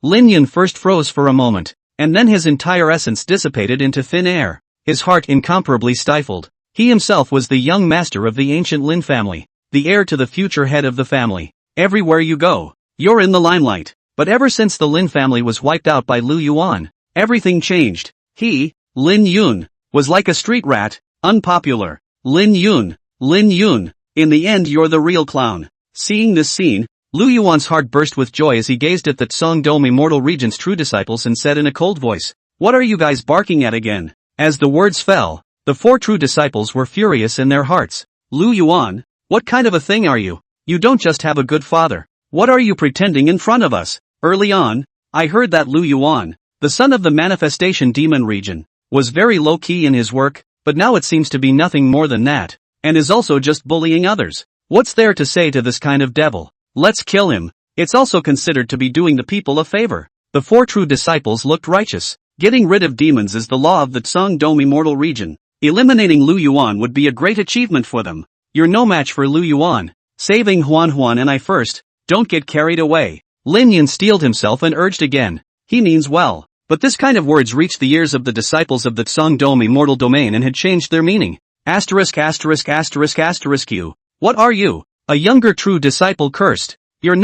Lin Yun first froze for a moment, and then his entire essence dissipated into thin air, his heart incomparably stifled. He himself was the young master of the ancient Lin family, the heir to the future head of the family. Everywhere you go, you're in the limelight. But ever since the Lin family was wiped out by Lu Yuan, everything changed. He, Lin Yun, was like a street rat, unpopular. Lin Yun, in the end you're the real clown. Seeing this scene, Lu Yuan's heart burst with joy as he gazed at the Tsangdong immortal region's true disciples and said in a cold voice, "What are you guys barking at again?" As the words fell, the 4 true disciples were furious in their hearts. Lu Yuan, what kind of a thing are you? You don't just have a good father. What are you pretending in front of us? Early on, I heard that Lu Yuan, the son of the manifestation demon region, was very low-key in his work, but now it seems to be nothing more than that, and is also just bullying others. What's there to say to this kind of devil? Let's kill him. It's also considered to be doing the people a favor. The 4 true disciples looked righteous. Getting rid of demons is the law of the Tsangdong immortal region. Eliminating Lu Yuan would be a great achievement for them. You're no match for Lu Yuan. Saving Huan and I first. Don't get carried away. Lin Yun steeled himself and urged again. He means well. But this kind of words reached the ears of the disciples of the Tsangdong immortal domain and had changed their meaning. ************************************************************************************************************************************************************************************************************************************************************************* You're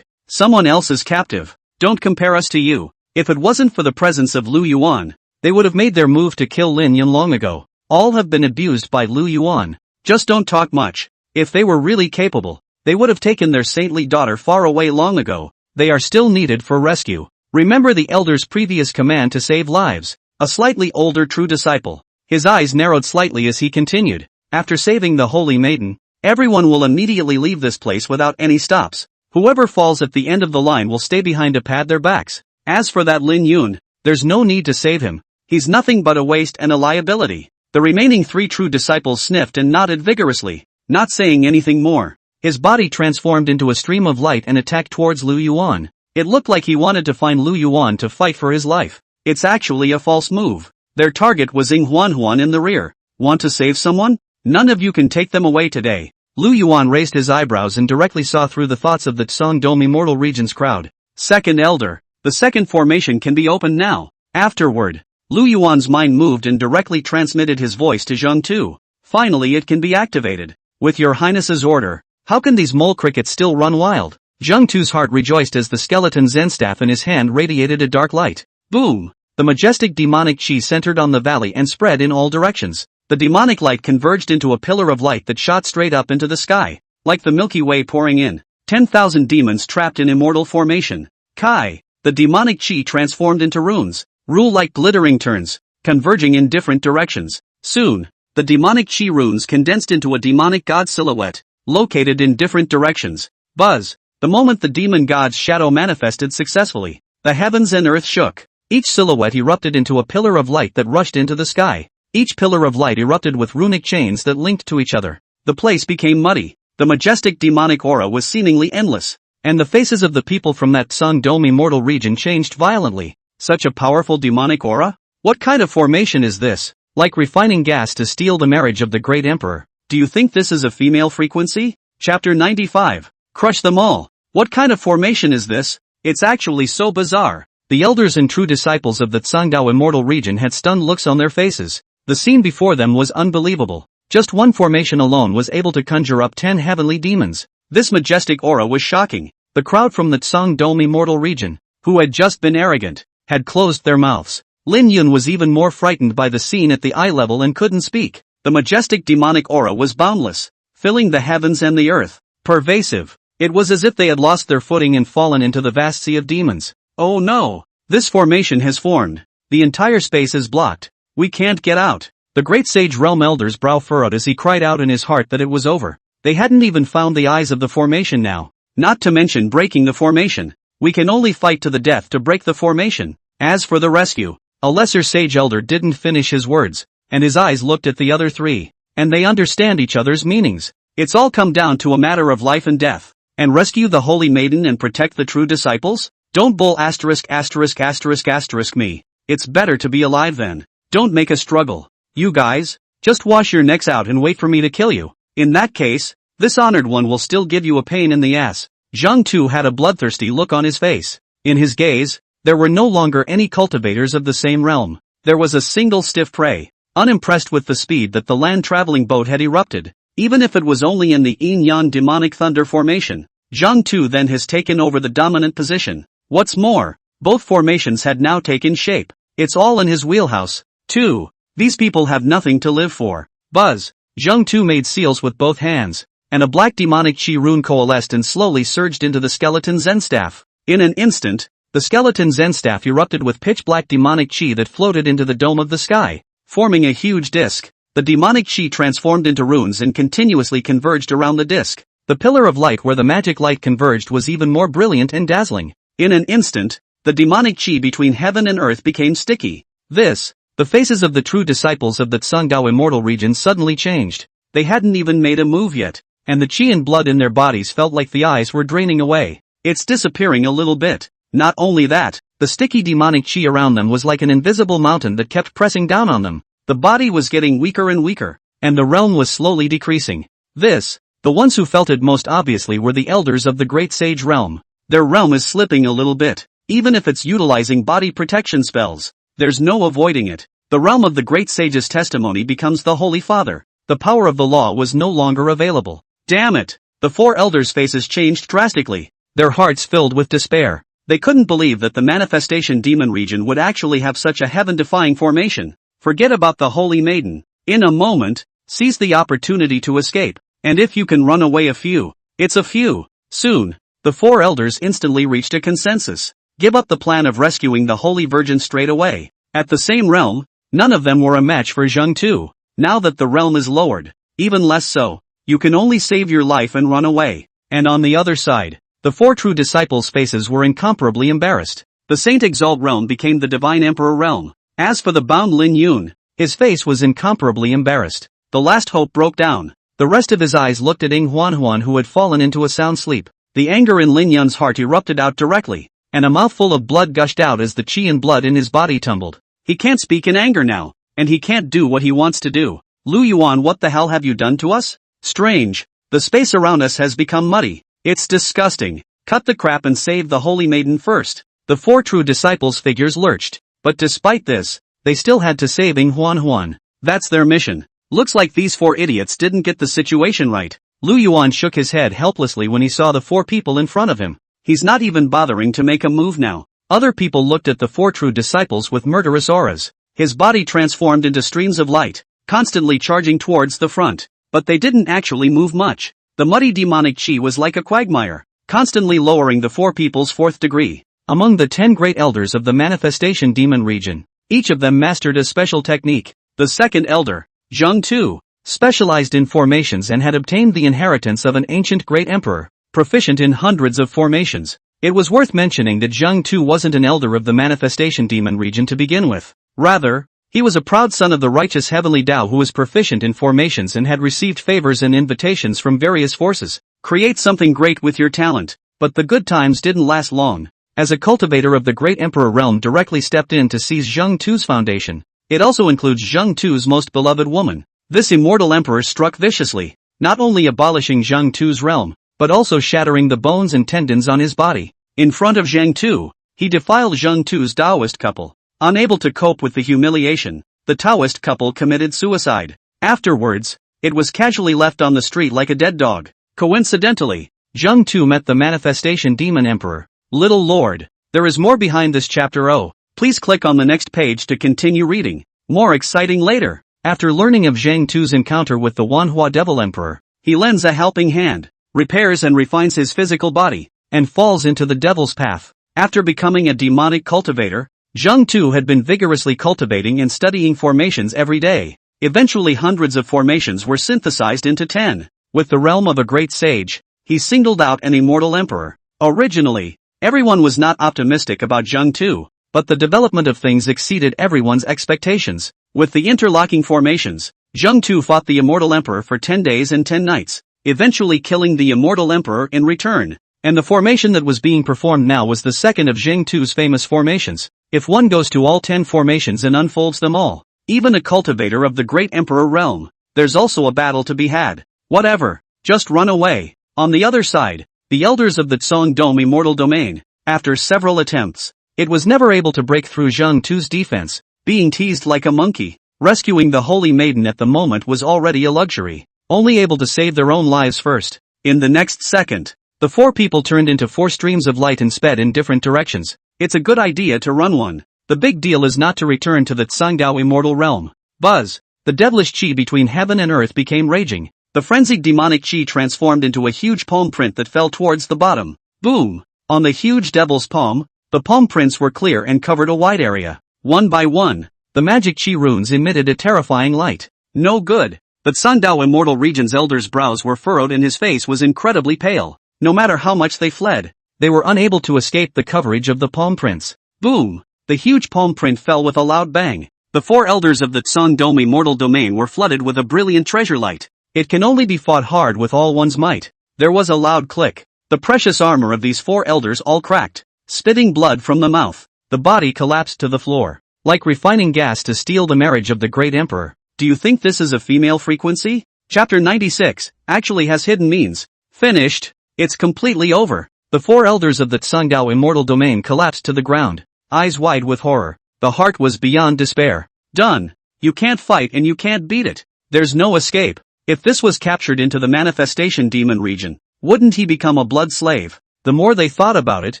someone else's captive. Don't compare us to you. If it wasn't for the presence of Lu Yuan, they would have made their move to kill Lin Yun long ago. All have been abused by Lu Yuan. Just don't talk much. If they were really capable, they would have taken their saintly daughter far away long ago. They are still needed for rescue. Remember the elder's previous command to save lives. A slightly older true disciple. His eyes narrowed slightly as he continued. After saving the holy maiden, everyone will immediately leave this place without any stops. Whoever falls at the end of the line will stay behind to pad their backs. As for that Lin Yun, there's no need to save him. He's nothing but a waste and a liability. The remaining 3 true disciples sniffed and nodded vigorously, not saying anything more. His body transformed into a stream of light and attacked towards Lu Yuan. It looked like he wanted to find Lu Yuan to fight for his life. It's actually a false move. Their target was Ying Huan in the rear. Want to save someone? None of you can take them away today. Lu Yuan raised his eyebrows and directly saw through the thoughts of the Tsangdong immortal region's crowd. Second elder, the second formation can be opened now. Afterward, Lu Yuan's mind moved and directly transmitted his voice to Zheng Tu. Finally it can be activated. With your highness's order, how can these mole crickets still run wild? Zheng Tu's heart rejoiced as the skeleton Zen staff in his hand radiated a dark light. Boom! The majestic demonic chi centered on the valley and spread in all directions. The demonic light converged into a pillar of light that shot straight up into the sky, like the Milky Way pouring in. 10,000 demons trapped in immortal formation. Kai! The demonic chi transformed into runes, rule like glittering turns, converging in different directions. Soon, the demonic chi runes condensed into a demonic god silhouette, located in different directions. Buzz! The moment the demon god's shadow manifested successfully, the heavens and earth shook. Each silhouette erupted into a pillar of light that rushed into the sky. Each pillar of light erupted with runic chains that linked to each other. The place became muddy. The majestic demonic aura was seemingly endless. And the faces of the people from that Tsangdong immortal region changed violently. Such a powerful demonic aura? What kind of formation is this? Like refining gas to steal the marriage of the great emperor. Do you think this is a female frequency? Chapter 95. Crush them all. What kind of formation is this? It's actually so bizarre. The elders and true disciples of the Tsangdao immortal region had stunned looks on their faces. The scene before them was unbelievable. Just one formation alone was able to conjure up 10 heavenly demons. This majestic aura was shocking. The crowd from the Tsangdong immortal region, who had just been arrogant, had closed their mouths. Lin Yun was even more frightened by the scene at the eye level and couldn't speak. The majestic demonic aura was boundless, filling the heavens and the earth. Pervasive. It was as if they had lost their footing and fallen into the vast sea of demons. Oh no! This formation has formed. The entire space is blocked. We can't get out. The great sage realm elder's brow furrowed as he cried out in his heart that it was over. They hadn't even found the eyes of the formation now. Not to mention breaking the formation. We can only fight to the death to break the formation. As for the rescue, a lesser sage elder didn't finish his words, and his eyes looked at the other 3. And they understand each other's meanings. It's all come down to a matter of life and death. And rescue the holy maiden and protect the true disciples? Don't bull ****** me. It's better to be alive then. Don't make a struggle. You guys, just wash your necks out and wait for me to kill you. In that case, this honored one will still give you a pain in the ass. Zhang Tu had a bloodthirsty look on his face. In his gaze, there were no longer any cultivators of the same realm. There was a single stiff prey, unimpressed with the speed that the land-traveling boat had erupted, even if it was only in the yin-yang demonic thunder formation. Zhang Tu then has taken over the dominant position. What's more, both formations had now taken shape. It's all in his wheelhouse, too. These people have nothing to live for. Buzz. Zhang Tu made seals with both hands, and a black demonic chi rune coalesced and slowly surged into the skeleton Zen staff. In an instant, the skeleton Zen staff erupted with pitch-black demonic chi that floated into the dome of the sky, forming a huge disc. The demonic chi transformed into runes and continuously converged around the disc. The pillar of light where the magic light converged was even more brilliant and dazzling. In an instant, the demonic chi between heaven and earth became sticky. The faces of the true disciples of the Tsungdao immortal region suddenly changed. They hadn't even made a move yet, and the chi and blood in their bodies felt like the eyes were draining away. It's disappearing a little bit. Not only that, the sticky demonic chi around them was like an invisible mountain that kept pressing down on them. The body was getting weaker and weaker, and the realm was slowly decreasing. The ones who felt it most obviously were the elders of the great sage realm. Their realm is slipping a little bit, even if it's utilizing body protection spells. There's no avoiding it. The realm of the great sage's testimony becomes the Holy Father. The power of the law was no longer available. Damn it! The four elders' faces changed drastically. Their hearts filled with despair. They couldn't believe that the manifestation demon region would actually have such a heaven-defying formation. Forget about the holy maiden. In a moment, seize the opportunity to escape. And if you can run away it's a few. Soon, the four elders instantly reached a consensus. Give up the plan of rescuing the Holy Virgin straight away. At the same realm, none of them were a match for Zhang Tu. Now that the realm is lowered, even less so, you can only save your life and run away. And on the other side, the four true disciples' faces were incomparably embarrassed. The Saint Exalt realm became the Divine Emperor realm. As for the bound Lin Yuan, his face was incomparably embarrassed. The last hope broke down. The rest of his eyes looked at Ing Huan who had fallen into a sound sleep. The anger in Lin Yun's heart erupted out directly, and a mouthful of blood gushed out as the chi and blood in his body tumbled. He can't speak in anger now, and he can't do what he wants to do. Lu Yuan, what the hell have you done to us? Strange. The space around us has become muddy. It's disgusting. Cut the crap and save the holy maiden first. The four true disciples' figures lurched, but despite this, they still had to save Ing Huan. That's their mission. Looks like these four idiots didn't get the situation right. Lu Yuan shook his head helplessly when he saw the four people in front of him. He's not even bothering to make a move now. Other people looked at the four true disciples with murderous auras. His body transformed into streams of light, constantly charging towards the front. But they didn't actually move much. The muddy demonic chi was like a quagmire, constantly lowering the four people's fourth degree. Among the 10 great elders of the manifestation demon region, each of them mastered a special technique. The second elder, Zhang Tu, specialized in formations and had obtained the inheritance of an ancient great emperor, proficient in hundreds of formations. It was worth mentioning that Zhang Tu wasn't an elder of the manifestation demon region to begin with. Rather, he was a proud son of the righteous heavenly Tao who was proficient in formations and had received favors and invitations from various forces. Create something great with your talent. But the good times didn't last long, as a cultivator of the great emperor realm directly stepped in to seize Zhang Tu's foundation. It also includes Zhang Tu's most beloved woman. This immortal emperor struck viciously, not only abolishing Zhang Tu's realm, but also shattering the bones and tendons on his body. In front of Zhang Tu, he defiled Zhang Tu's Taoist couple. Unable to cope with the humiliation, the Taoist couple committed suicide. Afterwards, it was casually left on the street like a dead dog. Coincidentally, Zhang Tu met the manifestation demon emperor. Little Lord, there is more behind this chapter. Please click on the next page to continue reading. More exciting later. After learning of Zhang Tu's encounter with the Manhwa devil emperor, he lends a helping hand, repairs and refines his physical body, and falls into the devil's path. After becoming a demonic cultivator, Zhang Tu had been vigorously cultivating and studying formations every day. Eventually hundreds of formations were synthesized into 10. With the realm of a great sage, he singled out an immortal emperor. Originally, everyone was not optimistic about Zhang Tu, but the development of things exceeded everyone's expectations. With the interlocking formations, Zhang Tu fought the immortal emperor for 10 days and 10 nights. eventually killing the immortal emperor in return. And the formation that was being performed now was the second of Zheng Tu's famous formations. If one goes to all 10 formations and unfolds them all, even a cultivator of the great emperor realm, there's also a battle to be had. Whatever, just run away. On the other side, the elders of the Zhongdong immortal domain, after several attempts, it was never able to break through Zheng Tu's defense, being teased like a monkey. Rescuing the holy maiden at the moment was already a luxury, only able to save their own lives first. In the next second, the 4 people turned into 4 streams of light and sped in different directions. It's a good idea to run one. The big deal is not to return to the Tsangdao immortal realm. Buzz! The devilish chi between heaven and earth became raging. The frenzied demonic chi transformed into a huge palm print that fell towards the bottom. Boom! On the huge devil's palm, the palm prints were clear and covered a wide area. One by one, the magic chi runes emitted a terrifying light. No good. The Tsangdao immortal region's elder's brows were furrowed and his face was incredibly pale. No matter how much they fled, they were unable to escape the coverage of the palm prints. Boom! The huge palm print fell with a loud bang. The 4 elders of the Zhongdong immortal domain were flooded with a brilliant treasure light. It can only be fought hard with all one's might. There was a loud click. The precious armor of these 4 elders all cracked, spitting blood from the mouth. The body collapsed to the floor, like refining gas to steal the marriage of the great emperor. Do you think this is a female frequency? Chapter 96 actually has hidden means. Finished. It's completely over. The 4 elders of the Tsangdao immortal domain collapsed to the ground, eyes wide with horror. The heart was beyond despair. Done. You can't fight and you can't beat it. There's no escape. If this was captured into the manifestation demon region, wouldn't he become a blood slave? The more they thought about it,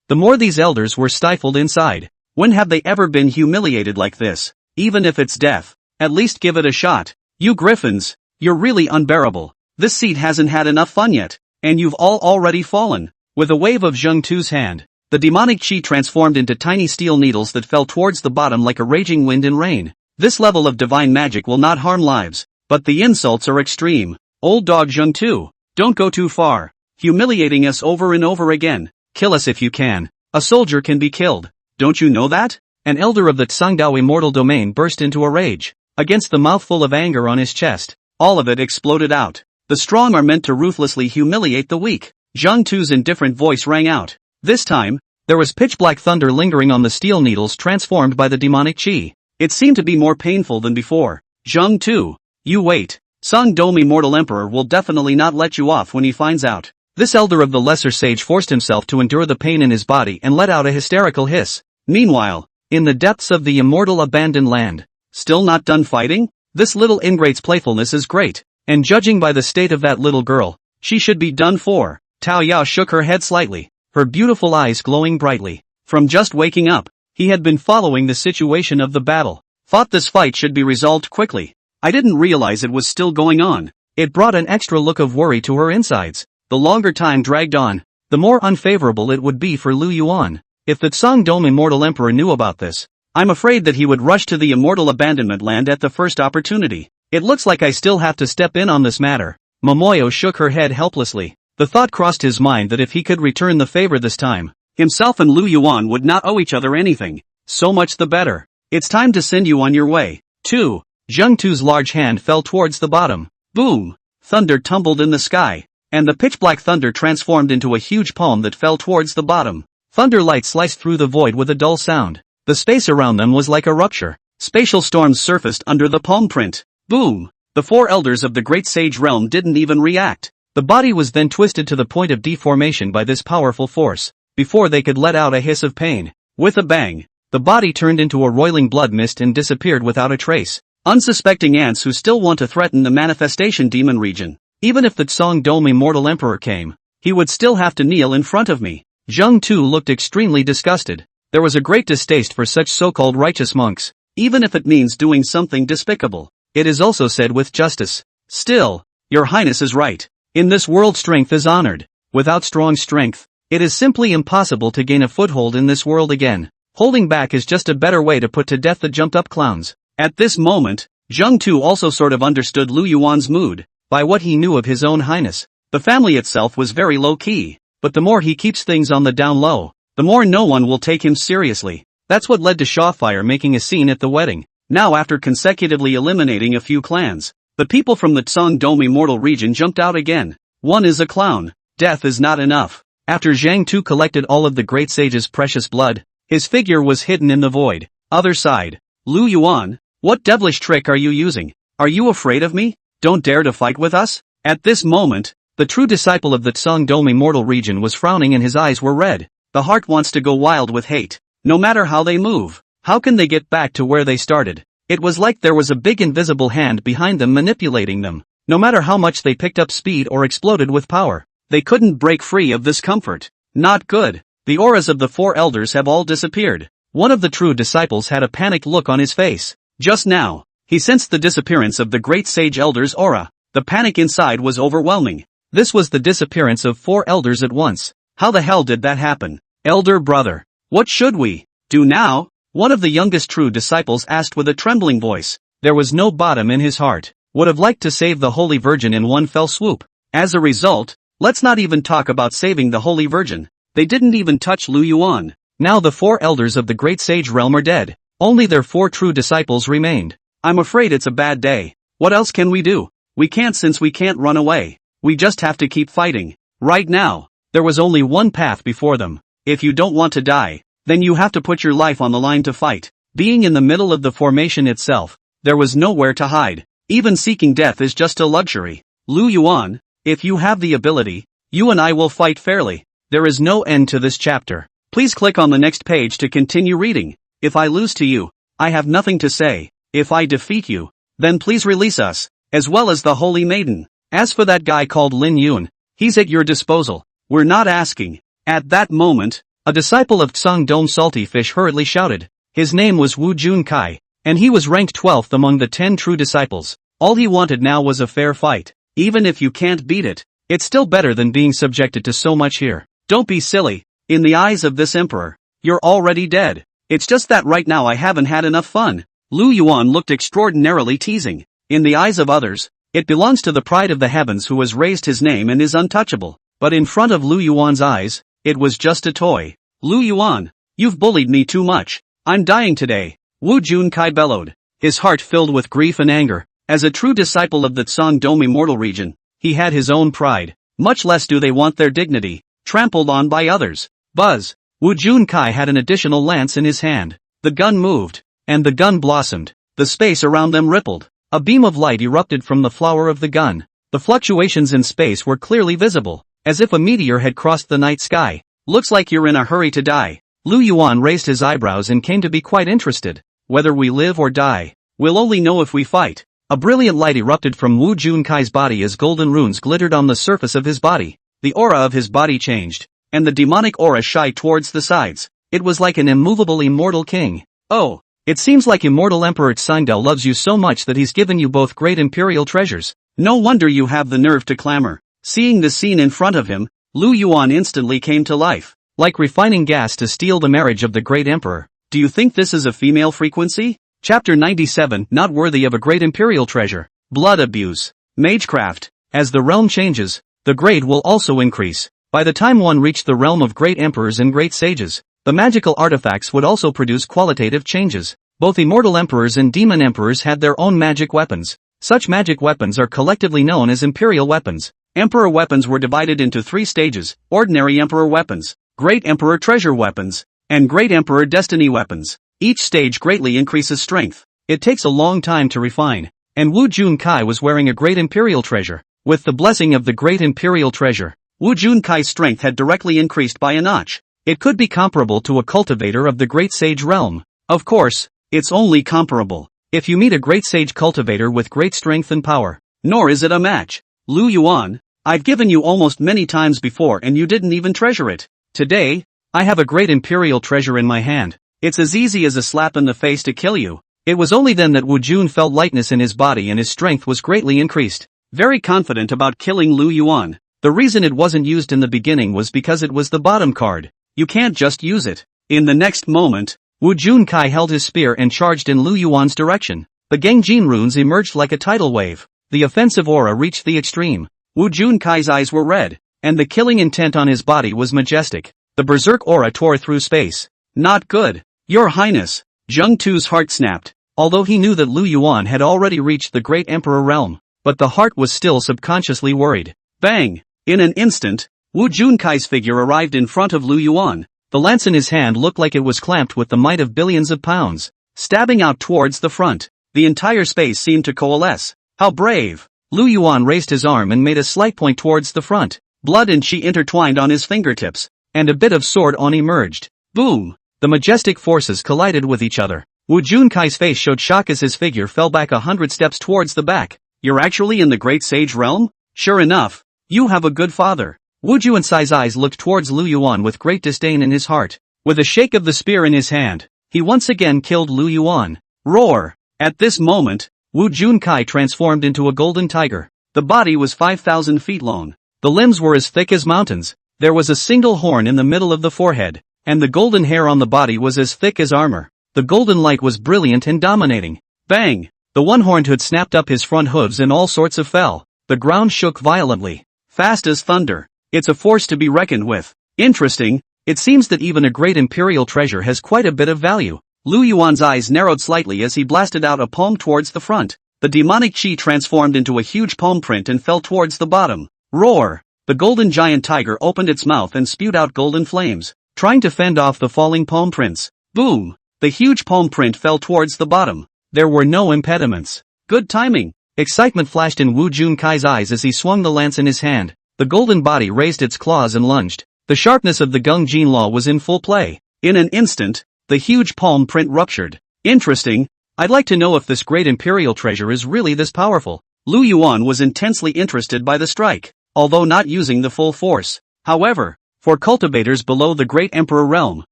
the more these elders were stifled inside. When have they ever been humiliated like this? Even if it's death, at least give it a shot. You griffins, you're really unbearable. This seat hasn't had enough fun yet, and you've all already fallen. With a wave of Zheng Tu's hand, the demonic chi transformed into tiny steel needles that fell towards the bottom like a raging wind and rain. This level of divine magic will not harm lives, but the insults are extreme. Old dog Zheng Tu, don't go too far. Humiliating us over and over again. Kill us if you can. A soldier can be killed. Don't you know that? An elder of the Tsangdao immortal domain burst into a rage. Against the mouthful of anger on his chest, all of it exploded out. The strong are meant to ruthlessly humiliate the weak. Zheng Tu's indifferent voice rang out. This time, there was pitch-black thunder lingering on the steel needles transformed by the demonic chi. It seemed to be more painful than before. Zheng Tu, you wait. Zhongdong immortal emperor will definitely not let you off when he finds out. This elder of the lesser sage forced himself to endure the pain in his body and let out a hysterical hiss. Meanwhile, in the depths of the immortal abandoned land, still not done fighting? This little ingrate's playfulness is great, and judging by the state of that little girl, she should be done for. Tao Yao shook her head slightly, her beautiful eyes glowing brightly. From just waking up, he had been following the situation of the battle. Thought this fight should be resolved quickly. I didn't realize it was still going on. It brought an extra look of worry to her insides. The longer time dragged on, the more unfavorable it would be for Lu Yuan. If the Zhongdong immortal emperor knew about this, I'm afraid that he would rush to the immortal abandonment land at the first opportunity. It looks like I still have to step in on this matter. Momoyo shook her head helplessly. The thought crossed his mind that if he could return the favor this time, himself and Lu Yuan would not owe each other anything. So much the better. It's time to send you on your way. 2. Zheng Tu's large hand fell towards the bottom. Boom! Thunder tumbled in the sky, and the pitch-black thunder transformed into a huge palm that fell towards the bottom. Thunder light sliced through the void with a dull sound. The space around them was like a rupture. Spatial storms surfaced under the palm print. Boom! The 4 elders of the great sage realm didn't even react. The body was then twisted to the point of deformation by this powerful force, before they could let out a hiss of pain. With a bang, the body turned into a roiling blood mist and disappeared without a trace. Unsuspecting ants who still want to threaten the manifestation demon region. Even if the Zhongdong immortal emperor came, he would still have to kneel in front of me. Zheng Tu looked extremely disgusted. There was a great distaste for such so-called righteous monks, even if it means doing something despicable. It is also said with justice. Still, your highness is right. In this world strength is honored. Without strong strength, it is simply impossible to gain a foothold in this world again. Holding back is just a better way to put to death the jumped-up clowns. At this moment, Zheng Tu also sort of understood Lu Yuan's mood, by what he knew of his own highness. The family itself was very low-key, but the more he keeps things on the down low, the more no one will take him seriously. That's what led to Shawfire making a scene at the wedding. Now after consecutively eliminating a few clans, the people from the Zhongdong immortal region jumped out again. One is a clown. Death is not enough. After Zhang Tu collected all of the great sage's precious blood, his figure was hidden in the void. Other side. Lu Yuan, what devilish trick are you using? Are you afraid of me? Don't dare to fight with us? At this moment, the true disciple of the Tsangdom immortal region was frowning and his eyes were red. The heart wants to go wild with hate. No matter how they move, how can they get back to where they started? It was like there was a big invisible hand behind them manipulating them. No matter how much they picked up speed or exploded with power, they couldn't break free of this comfort. Not good. The auras of the four elders have all disappeared. One of the true disciples had a panicked look on his face. Just now, he sensed the disappearance of the great sage elder's aura. The panic inside was overwhelming. This was the disappearance of four elders at once. How the hell did that happen? Elder brother, what should we do now? One of the youngest true disciples asked with a trembling voice. There was no bottom in his heart. Would have liked to save the Holy Virgin in one fell swoop. As a result, let's not even talk about saving the Holy Virgin. They didn't even touch Lu Yuan. Now the four elders of the great sage realm are dead. Only their four true disciples remained. I'm afraid it's a bad day. What else can we do? We can't since we can't run away. We just have to keep fighting. Right now, there was only one path before them. If you don't want to die, then you have to put your life on the line to fight. Being in the middle of the formation itself, there was nowhere to hide. Even seeking death is just a luxury. Lu Yuan, if you have the ability, you and I will fight fairly. There is no end to this chapter. Please click on the next page to continue reading. If I lose to you, I have nothing to say. If I defeat you, then please release us, as well as the Holy Maiden. As for that guy called Lin Yuan, he's at your disposal. We're not asking. At that moment, a disciple of Tsangdom Salty Fish hurriedly shouted. His name was Wu Junkai, and he was ranked 12th among the 10 true disciples. All he wanted now was a fair fight. Even if you can't beat it, it's still better than being subjected to so much here. Don't be silly. In the eyes of this emperor, you're already dead. It's just that right now I haven't had enough fun. Lu Yuan looked extraordinarily teasing. In the eyes of others, it belongs to the pride of the heavens who has raised his name and is untouchable. But in front of Lu Yuan's eyes, it was just a toy. Lu Yuan, you've bullied me too much. I'm dying today. Wu Junkai bellowed, his heart filled with grief and anger. As a true disciple of the Tsangdom immortal region, he had his own pride. Much less do they want their dignity trampled on by others. Buzz! Wu Junkai had an additional lance in his hand. The gun moved, and the gun blossomed. The space around them rippled. A beam of light erupted from the flower of the gun. The fluctuations in space were clearly visible, as if a meteor had crossed the night sky. Looks like you're in a hurry to die. Lu Yuan raised his eyebrows and came to be quite interested. Whether we live or die, we'll only know if we fight. A brilliant light erupted from Wu Junkai's body as golden runes glittered on the surface of his body. The aura of his body changed, and the demonic aura shied towards the sides. It was like an immovable immortal king. Oh, it seems like Immortal Emperor Tsangdao loves you so much that he's given you both great imperial treasures. No wonder you have the nerve to clamor. Seeing the scene in front of him, Lu Yuan instantly came to life. Like refining gas to steal the marriage of the great emperor. Do you think this is a female frequency? Chapter 97, not worthy of a great imperial treasure. Blood abuse. Magecraft. As the realm changes, the grade will also increase. By the time one reached the realm of great emperors and great sages, the magical artifacts would also produce qualitative changes. Both immortal emperors and demon emperors had their own magic weapons. Such magic weapons are collectively known as imperial weapons. Emperor weapons were divided into 3 stages: ordinary emperor weapons, great emperor treasure weapons, and great emperor destiny weapons. Each stage greatly increases strength. It takes a long time to refine, and Wu Junkai was wearing a great imperial treasure. With the blessing of the great imperial treasure, Wu Junkai's strength had directly increased by a notch. It could be comparable to a cultivator of the great sage realm. Of course, it's only comparable if you meet a great sage cultivator with great strength and power. Nor is it a match. Lu Yuan, I've given you almost many times before and you didn't even treasure it. Today, I have a great imperial treasure in my hand. It's as easy as a slap in the face to kill you. It was only then that Wu Jun felt lightness in his body and his strength was greatly increased. Very confident about killing Lu Yuan. The reason it wasn't used in the beginning was because it was the bottom card. You can't just use it. In the next moment, Wu Junkai held his spear and charged in Lu Yuan's direction. The Gengjin runes emerged like a tidal wave. The offensive aura reached the extreme. Wu Junkai's eyes were red, and the killing intent on his body was majestic. The berserk aura tore through space. Not good. Your Highness. Zheng Tu's heart snapped, although he knew that Lu Yuan had already reached the great emperor realm, but the heart was still subconsciously worried. Bang! In an instant, Wu Junkai's figure arrived in front of Lu Yuan. The lance in his hand looked like it was clamped with the might of billions of pounds. Stabbing out towards the front, the entire space seemed to coalesce. How brave! Lu Yuan raised his arm and made a slight point towards the front. Blood and chi intertwined on his fingertips, and a bit of sword on emerged. Boom! The majestic forces collided with each other. Wu Junkai's face showed shock as his figure fell back 100 steps towards the back. You're actually in the Great Sage realm? Sure enough, you have a good father. Wu Junkai's eyes looked towards Lu Yuan with great disdain in his heart. With a shake of the spear in his hand, he once again killed Lu Yuan. Roar! At this moment, Wu Junkai transformed into a golden tiger. The body was 5,000 feet long. The limbs were as thick as mountains. There was a single horn in the middle of the forehead, and the golden hair on the body was as thick as armor. The golden light was brilliant and dominating. Bang! The one-horned hood snapped up his front hooves and all sorts of fell. The ground shook violently. Fast as thunder. It's a force to be reckoned with. Interesting. It seems that even a great imperial treasure has quite a bit of value. Lu Yuan's eyes narrowed slightly as he blasted out a palm towards the front. The demonic chi transformed into a huge palm print and fell towards the bottom. Roar! The golden giant tiger opened its mouth and spewed out golden flames, trying to fend off the falling palm prints. Boom! The huge palm print fell towards the bottom. There were no impediments. Good timing! Excitement flashed in Wu Junkai's eyes as he swung the lance in his hand. The golden body raised its claws and lunged. The sharpness of the Gung Jin Law was in full play. In an instant, the huge palm print ruptured. Interesting. I'd like to know if this great imperial treasure is really this powerful. Lu Yuan was intensely interested by the strike, although not using the full force. However, for cultivators below the great emperor realm,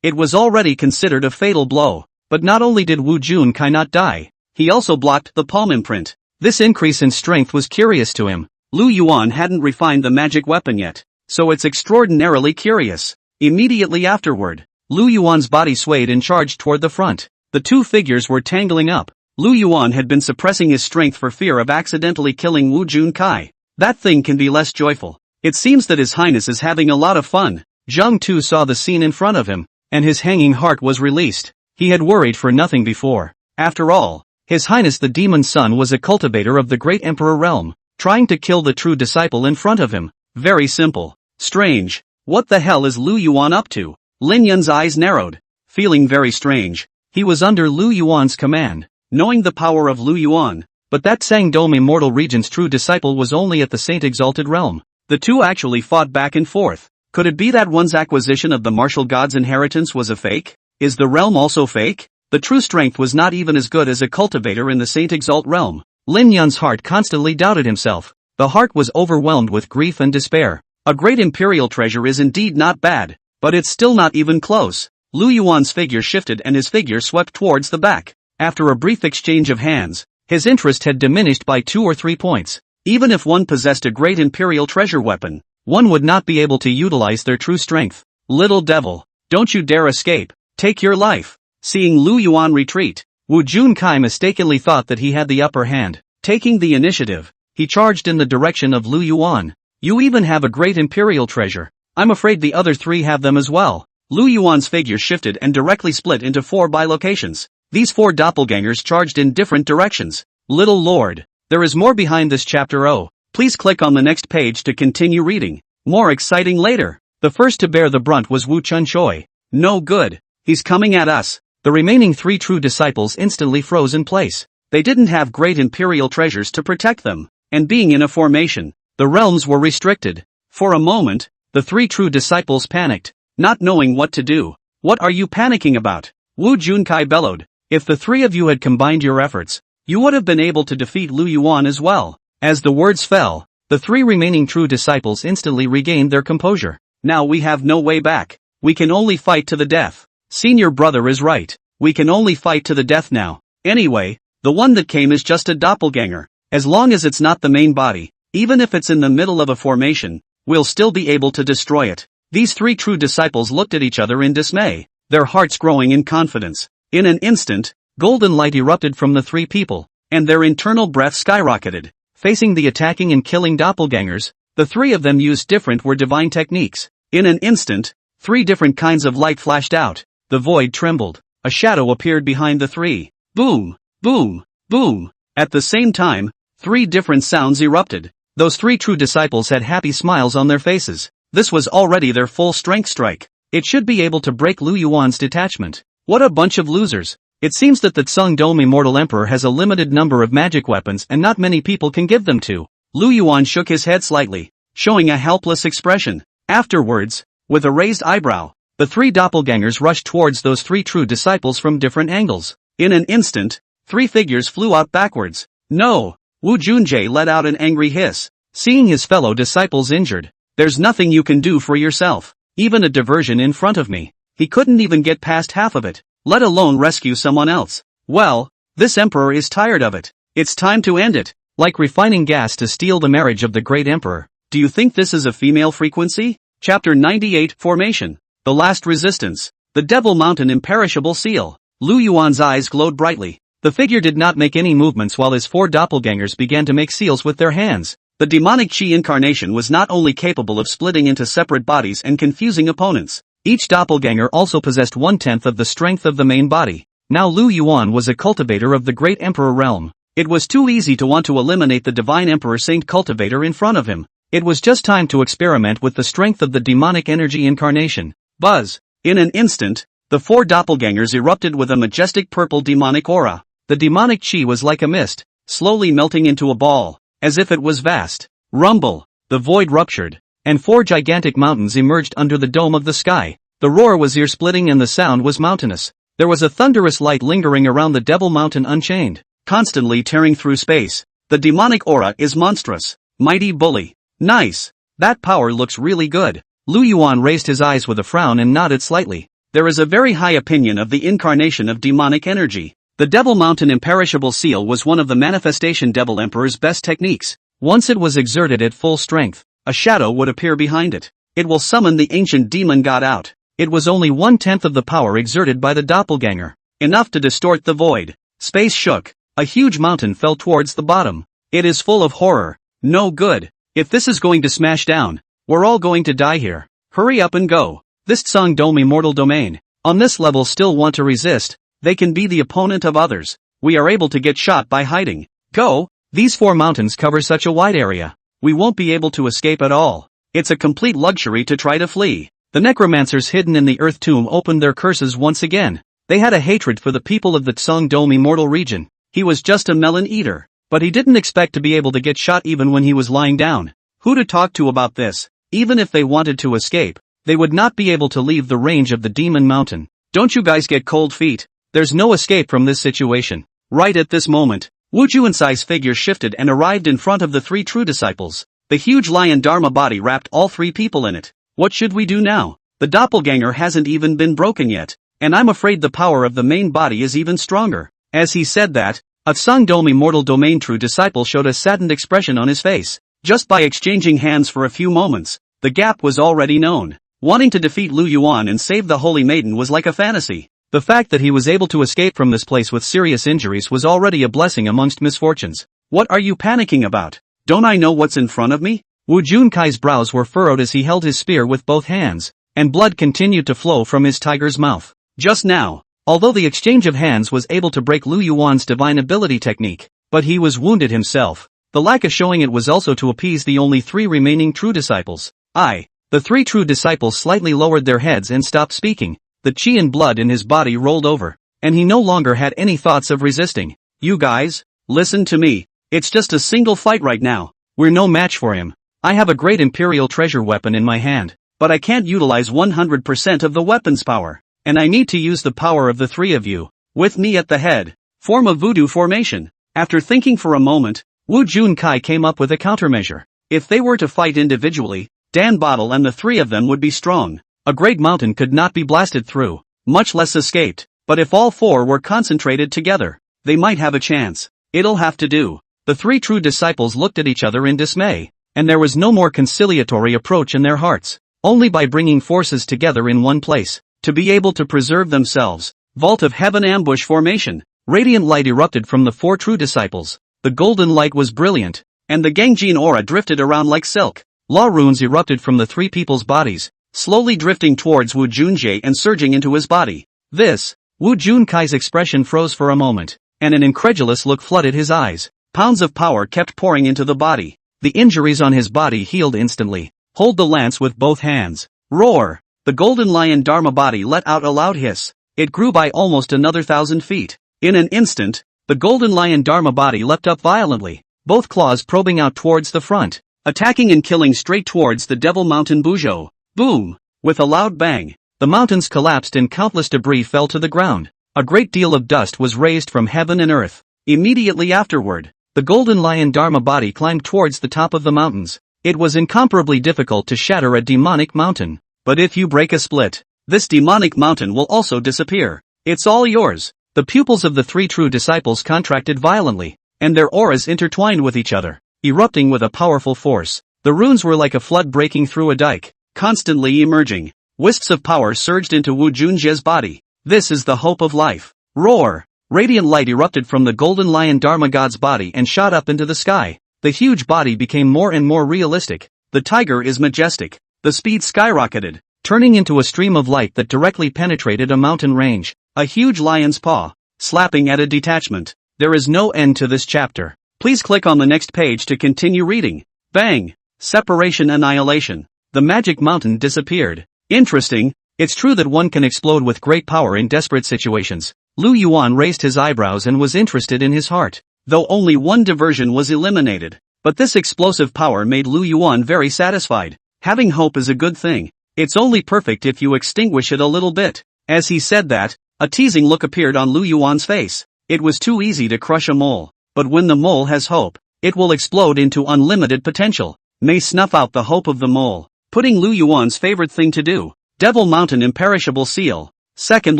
it was already considered a fatal blow. But not only did Wu Junkai not die, he also blocked the palm imprint. This increase in strength was curious to him. Lu Yuan hadn't refined the magic weapon yet, so it's extraordinarily curious. Immediately afterward, Lu Yuan's body swayed and charged toward the front. The two figures were tangling up. Lu Yuan had been suppressing his strength for fear of accidentally killing Wu Junkai. That thing can be less joyful. It seems that His Highness is having a lot of fun. Zheng Tu saw the scene in front of him, and his hanging heart was released. He had worried for nothing before. After all, His Highness the Demon Son was a cultivator of the great emperor realm, trying to kill the true disciple in front of him. Very simple. Strange. What the hell is Lu Yuan up to? Lin Yun's eyes narrowed. Feeling very strange. He was under Lu Yuan's command, knowing the power of Lu Yuan, but that Sangdome Immortal Regent's true disciple was only at the Saint Exalted Realm. The two actually fought back and forth. Could it be that one's acquisition of the martial god's inheritance was a fake? Is the realm also fake? The true strength was not even as good as a cultivator in the Saint Exalt realm. Lin Yun's heart constantly doubted himself. The heart was overwhelmed with grief and despair. A great imperial treasure is indeed not bad, but it's still not even close. Lu Yuan's figure shifted and his figure swept towards the back. After a brief exchange of hands, his interest had diminished by 2 or 3 points. Even if one possessed a great imperial treasure weapon, one would not be able to utilize their true strength. Little devil, don't you dare escape. Take your life. Seeing Lu Yuan retreat, Wu Junkai mistakenly thought that he had the upper hand. Taking the initiative, he charged in the direction of Lu Yuan. You even have a great imperial treasure. I'm afraid the other three have them as well. Lu Yuan's figure shifted and directly split into 4 bilocations. These 4 doppelgangers charged in different directions. Little Lord, there is more behind this chapter. Oh, please click on the next page to continue reading. More exciting later. The first to bear the brunt was Wu Chunchoi. No good. He's coming at us. The remaining 3 true disciples instantly froze in place. They didn't have great imperial treasures to protect them, and being in a formation, the realms were restricted. For a moment, the 3 true disciples panicked, not knowing what to do. What are you panicking about? Wu Junkai bellowed. If the 3 of you had combined your efforts, you would have been able to defeat Lu Yuan as well. As the words fell, the 3 remaining true disciples instantly regained their composure. Now we have no way back. We can only fight to the death. Senior brother is right. We can only fight to the death now. Anyway, the one that came is just a doppelganger. As long as it's not the main body, even if it's in the middle of a formation, we'll still be able to destroy it. These 3 true disciples looked at each other in dismay, their hearts growing in confidence. In an instant, golden light erupted from the 3 people, and their internal breath skyrocketed. Facing the attacking and killing doppelgangers, the 3 of them used different were divine techniques. In an instant, 3 different kinds of light flashed out. The void trembled. A shadow appeared behind the 3. Boom, boom, boom. At the same time, 3 different sounds erupted. Those three true disciples had happy smiles on their faces. This was already their full strength strike. It should be able to break Lu Yuan's detachment. What a bunch of losers. It seems that the Tsung-Dome Immortal Emperor has a limited number of magic weapons and not many people can give them to. Lu Yuan shook his head slightly, showing a helpless expression. Afterwards, with a raised eyebrow, the three doppelgangers rushed towards those three true disciples from different angles. In an instant, three figures flew out backwards. No! Wu Junjie let out an angry hiss. Seeing his fellow disciples injured, there's nothing you can do for yourself. Even a diversion in front of me. He couldn't even get past half of it, let alone rescue someone else. Well, this emperor is tired of it. It's time to end it. Like refining gas to steal the marriage of the great emperor. Do you think this is a female frequency? Chapter 98 Formation. The Last Resistance. The Devil Mountain Imperishable Seal. Lu Yuan's eyes glowed brightly. The figure did not make any movements while his four doppelgangers began to make seals with their hands. The demonic chi incarnation was not only capable of splitting into separate bodies and confusing opponents. Each doppelganger also possessed 1/10 of the strength of the main body. Now Lu Yuan was a cultivator of the great emperor realm. It was too easy to want to eliminate the divine emperor saint cultivator in front of him. It was just time to experiment with the strength of the demonic energy incarnation. Buzz! In an instant, the four doppelgangers erupted with a majestic purple demonic aura. The demonic chi was like a mist, slowly melting into a ball, as if it was vast. Rumble! The void ruptured, and four gigantic mountains emerged under the dome of the sky. The roar was ear-splitting and the sound was mountainous. There was a thunderous light lingering around the Devil Mountain unchained, constantly tearing through space. The demonic aura is monstrous. Mighty bully. Nice. That power looks really good. Lu Yuan raised his eyes with a frown and nodded slightly. There is a very high opinion of the incarnation of demonic energy. The Devil Mountain Imperishable Seal was one of the Manifestation Devil Emperor's best techniques. Once it was exerted at full strength, a shadow would appear behind it. It will summon the ancient demon god out. It was only 1/10 of the power exerted by the doppelganger. Enough to distort the void. Space shook. A huge mountain fell towards the bottom. It is full of horror. No good. If this is going to smash down, we're all going to die here. Hurry up and go. This Tsung-Dome Immortal Domain. On this level still want to resist. They can be the opponent of others. We are able to get shot by hiding. Go! These four mountains cover such a wide area. We won't be able to escape at all. It's a complete luxury to try to flee. The necromancers hidden in the earth tomb opened their curses once again. They had a hatred for the people of the Tsung-Dome Immortal region. He was just a melon eater. But he didn't expect to be able to get shot even when he was lying down. Who to talk to about this? Even if they wanted to escape, they would not be able to leave the range of the Demon Mountain. Don't you guys get cold feet? There's no escape from this situation. Right at this moment, Wu Juansai's figure shifted and arrived in front of the three true disciples. The huge lion Dharma body wrapped all three people in it. What should we do now? The doppelganger hasn't even been broken yet, and I'm afraid the power of the main body is even stronger. As he said that, a Tsung-Dome Immortal Domain true disciple showed a saddened expression on his face. Just by exchanging hands for a few moments, the gap was already known. Wanting to defeat Lu Yuan and save the Holy Maiden was like a fantasy. The fact that he was able to escape from this place with serious injuries was already a blessing amongst misfortunes. What are you panicking about? Don't I know what's in front of me? Wu Junkai's brows were furrowed as he held his spear with both hands, and blood continued to flow from his tiger's mouth. Just now, although the exchange of hands was able to break Lu Yuan's divine ability technique, but he was wounded himself. The lack of showing it was also to appease the only three remaining true disciples. The three true disciples slightly lowered their heads and stopped speaking. The chi and blood in his body rolled over, and he no longer had any thoughts of resisting. You guys, listen to me. It's just a single fight right now. We're no match for him. I have a great imperial treasure weapon in my hand, but I can't utilize 100% of the weapon's power. And I need to use the power of the three of you, with me at the head. Form a voodoo formation. After thinking for a moment, Wu Junkai came up with a countermeasure. If they were to fight individually, Dan Bottle and the three of them would be strong. A great mountain could not be blasted through, much less escaped. But if all four were concentrated together, they might have a chance. It'll have to do. The three true disciples looked at each other in dismay, and there was no more conciliatory approach in their hearts. Only by bringing forces together in one place, to be able to preserve themselves. Vault of Heaven ambush formation. Radiant light erupted from the four true disciples. The golden light was brilliant, and the Gangjin aura drifted around like silk. Law runes erupted from the three people's bodies, slowly drifting towards Wu Junjie and surging into his body. Wu Junkai's expression froze for a moment, and an incredulous look flooded his eyes. Pounds of power kept pouring into the body. The injuries on his body healed instantly. Hold the lance with both hands. Roar! The golden lion Dharma body let out a loud hiss. It grew by almost another 1,000 feet. In an instant, the golden lion Dharma body leapt up violently, both claws probing out towards the front, attacking and killing straight towards the Devil Mountain Buzhou. Boom! With a loud bang, the mountains collapsed and countless debris fell to the ground. A great deal of dust was raised from heaven and earth. Immediately afterward, the golden lion Dharma body climbed towards the top of the mountains. It was incomparably difficult to shatter a demonic mountain. But if you break a split, this demonic mountain will also disappear. It's all yours. The pupils of the three true disciples contracted violently, and their auras intertwined with each other, erupting with a powerful force. The runes were like a flood breaking through a dike, constantly emerging. Wisps of power surged into Wu Junjie's body. This is the hope of life. Roar! Radiant light erupted from the golden lion Dharma god's body and shot up into the sky. The huge body became more and more realistic. The tiger is majestic. The speed skyrocketed, turning into a stream of light that directly penetrated a mountain range. A huge lion's paw, slapping at a detachment. There is no end to this chapter. Please click on the next page to continue reading. Bang! Separation annihilation. The magic mountain disappeared. Interesting. It's true that one can explode with great power in desperate situations. Lu Yuan raised his eyebrows and was interested in his heart, though only one diversion was eliminated. But this explosive power made Lu Yuan very satisfied. Having hope is a good thing. It's only perfect if you extinguish it a little bit. As he said that, a teasing look appeared on Lu Yuan's face. It was too easy to crush a mole. But when the mole has hope, it will explode into unlimited potential. May snuff out the hope of the mole. Putting Lu Yuan's favorite thing to do. Devil Mountain Imperishable Seal. Second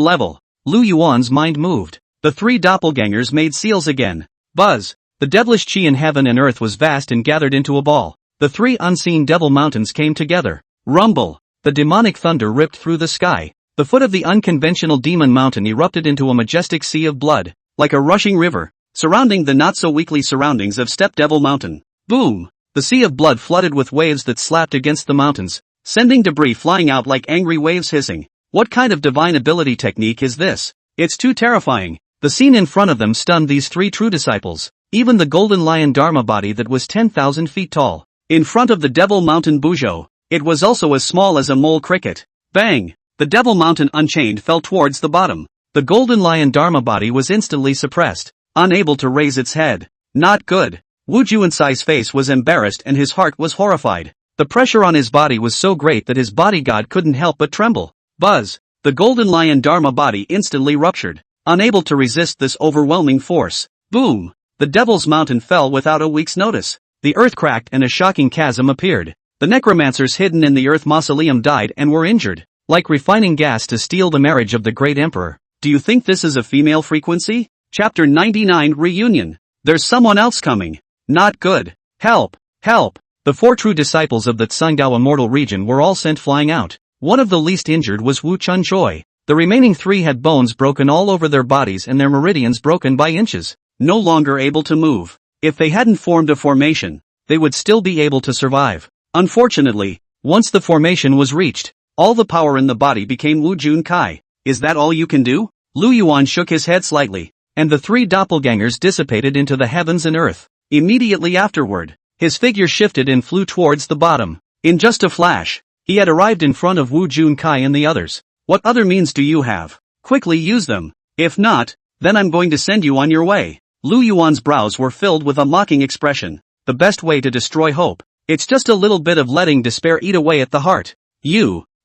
level. Lu Yuan's mind moved. The three doppelgangers made seals again. Buzz. The devilish chi in heaven and earth was vast and gathered into a ball. The three unseen devil mountains came together. Rumble. The demonic thunder ripped through the sky. The foot of the unconventional demon mountain erupted into a majestic sea of blood, like a rushing river, surrounding the not-so-weakly surroundings of Step Devil Mountain. Boom! The sea of blood flooded with waves that slapped against the mountains, sending debris flying out like angry waves hissing. What kind of divine ability technique is this? It's too terrifying. The scene in front of them stunned these three true disciples. Even the golden lion Dharma body that was 10,000 feet tall. In front of the Devil Mountain Buzhou, it was also as small as a mole cricket. Bang! The Devil Mountain Unchained fell towards the bottom. The golden lion Dharma body was instantly suppressed, unable to raise its head. Not good. Wu Juansai's face was embarrassed and his heart was horrified. The pressure on his body was so great that his bodyguard couldn't help but tremble. Buzz! The golden lion Dharma body instantly ruptured, unable to resist this overwhelming force. Boom! The Devil's Mountain fell without a week's notice. The earth cracked and a shocking chasm appeared. The necromancers hidden in the earth mausoleum died and were injured, like refining gas to steal the marriage of the great emperor. Do you think this is a female frequency? Chapter 99 Reunion. There's someone else coming. Not good. Help! Help! The four true disciples of the Tsungdao immortal region were all sent flying out. One of the least injured was Wu Chunchoi. The remaining three had bones broken all over their bodies and their meridians broken by inches. No longer able to move. If they hadn't formed a formation, they would still be able to survive. Unfortunately, once the formation was reached, all the power in the body became Wu Jun Kai. Is that all you can do? Lu Yuan shook his head slightly, and the three doppelgangers dissipated into the heavens and earth. Immediately afterward, his figure shifted and flew towards the bottom. In just a flash, he had arrived in front of Wu Jun Kai and the others. What other means do you have? Quickly use them. If not, then I'm going to send you on your way. Lu Yuan's brows were filled with a mocking expression. The best way to destroy hope. It's just a little bit of letting despair eat away at the heart.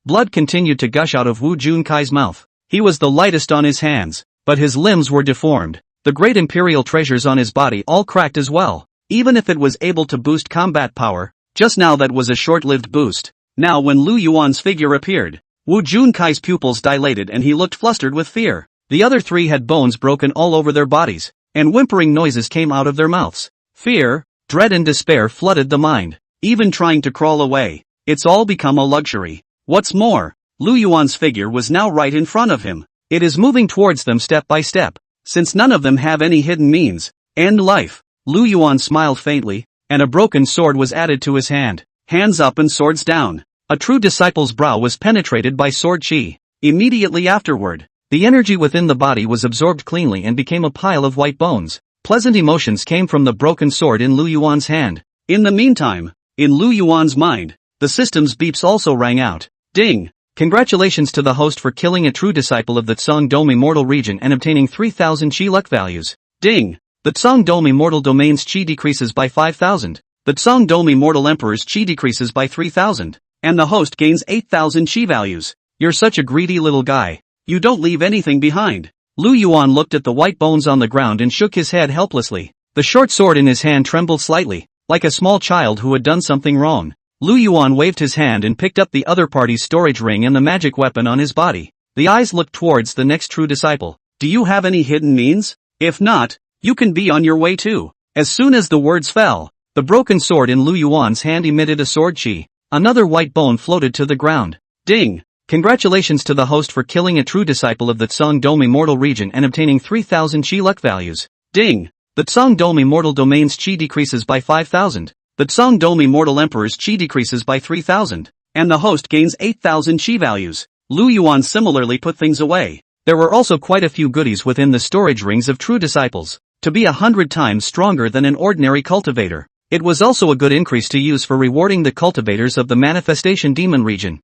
Blood continued to gush out of Wu Jun Kai's mouth. He was the lightest on his hands, but his limbs were deformed. The great imperial treasures on his body all cracked as well. Even if it was able to boost combat power, just now that was a short-lived boost. Now when Lu Yuan's figure appeared, Wu Jun Kai's pupils dilated and he looked flustered with fear. The other three had bones broken all over their bodies, and whimpering noises came out of their mouths. Fear, dread and despair flooded the mind. Even trying to crawl away, it's all become a luxury. What's more, Lu Yuan's figure was now right in front of him. It is moving towards them step by step. Since none of them have any hidden means, end life. Lu Yuan smiled faintly, and a broken sword was added to his hand. Hands up and swords down. A true disciple's brow was penetrated by sword chi. Immediately afterward, the energy within the body was absorbed cleanly and became a pile of white bones. Pleasant emotions came from the broken sword in Lu Yuan's hand. In the meantime, in Lu Yuan's mind, the system's beeps also rang out. Ding! Congratulations to the host for killing a true disciple of the Tsang-Dome Immortal region and obtaining 3000 Qi luck values. Ding! The Tsang-Dome Immortal domain's Qi decreases by 5000. The Tsang-Dome Immortal Emperor's Qi decreases by 3000. And the host gains 8000 Qi values. You're such a greedy little guy. You don't leave anything behind. Lu Yuan looked at the white bones on the ground and shook his head helplessly. The short sword in his hand trembled slightly, like a small child who had done something wrong. Lu Yuan waved his hand and picked up the other party's storage ring and the magic weapon on his body. The eyes looked towards the next true disciple. Do you have any hidden means? If not, you can be on your way too. As soon as the words fell, the broken sword in Lu Yuan's hand emitted a sword chi. Another white bone floated to the ground. Ding! Congratulations to the host for killing a true disciple of the Tsang-Dome Immortal region and obtaining 3000 Qi luck values. Ding! The Tsang-Dome Immortal domain's Qi decreases by 5000. The Tsang-Dome Immortal Emperor's Qi decreases by 3000. And the host gains 8000 Qi values. Lu Yuan similarly put things away. There were also quite a few goodies within the storage rings of true disciples. To be 100 times stronger than an ordinary cultivator. It was also a good increase to use for rewarding the cultivators of the Manifestation Demon region.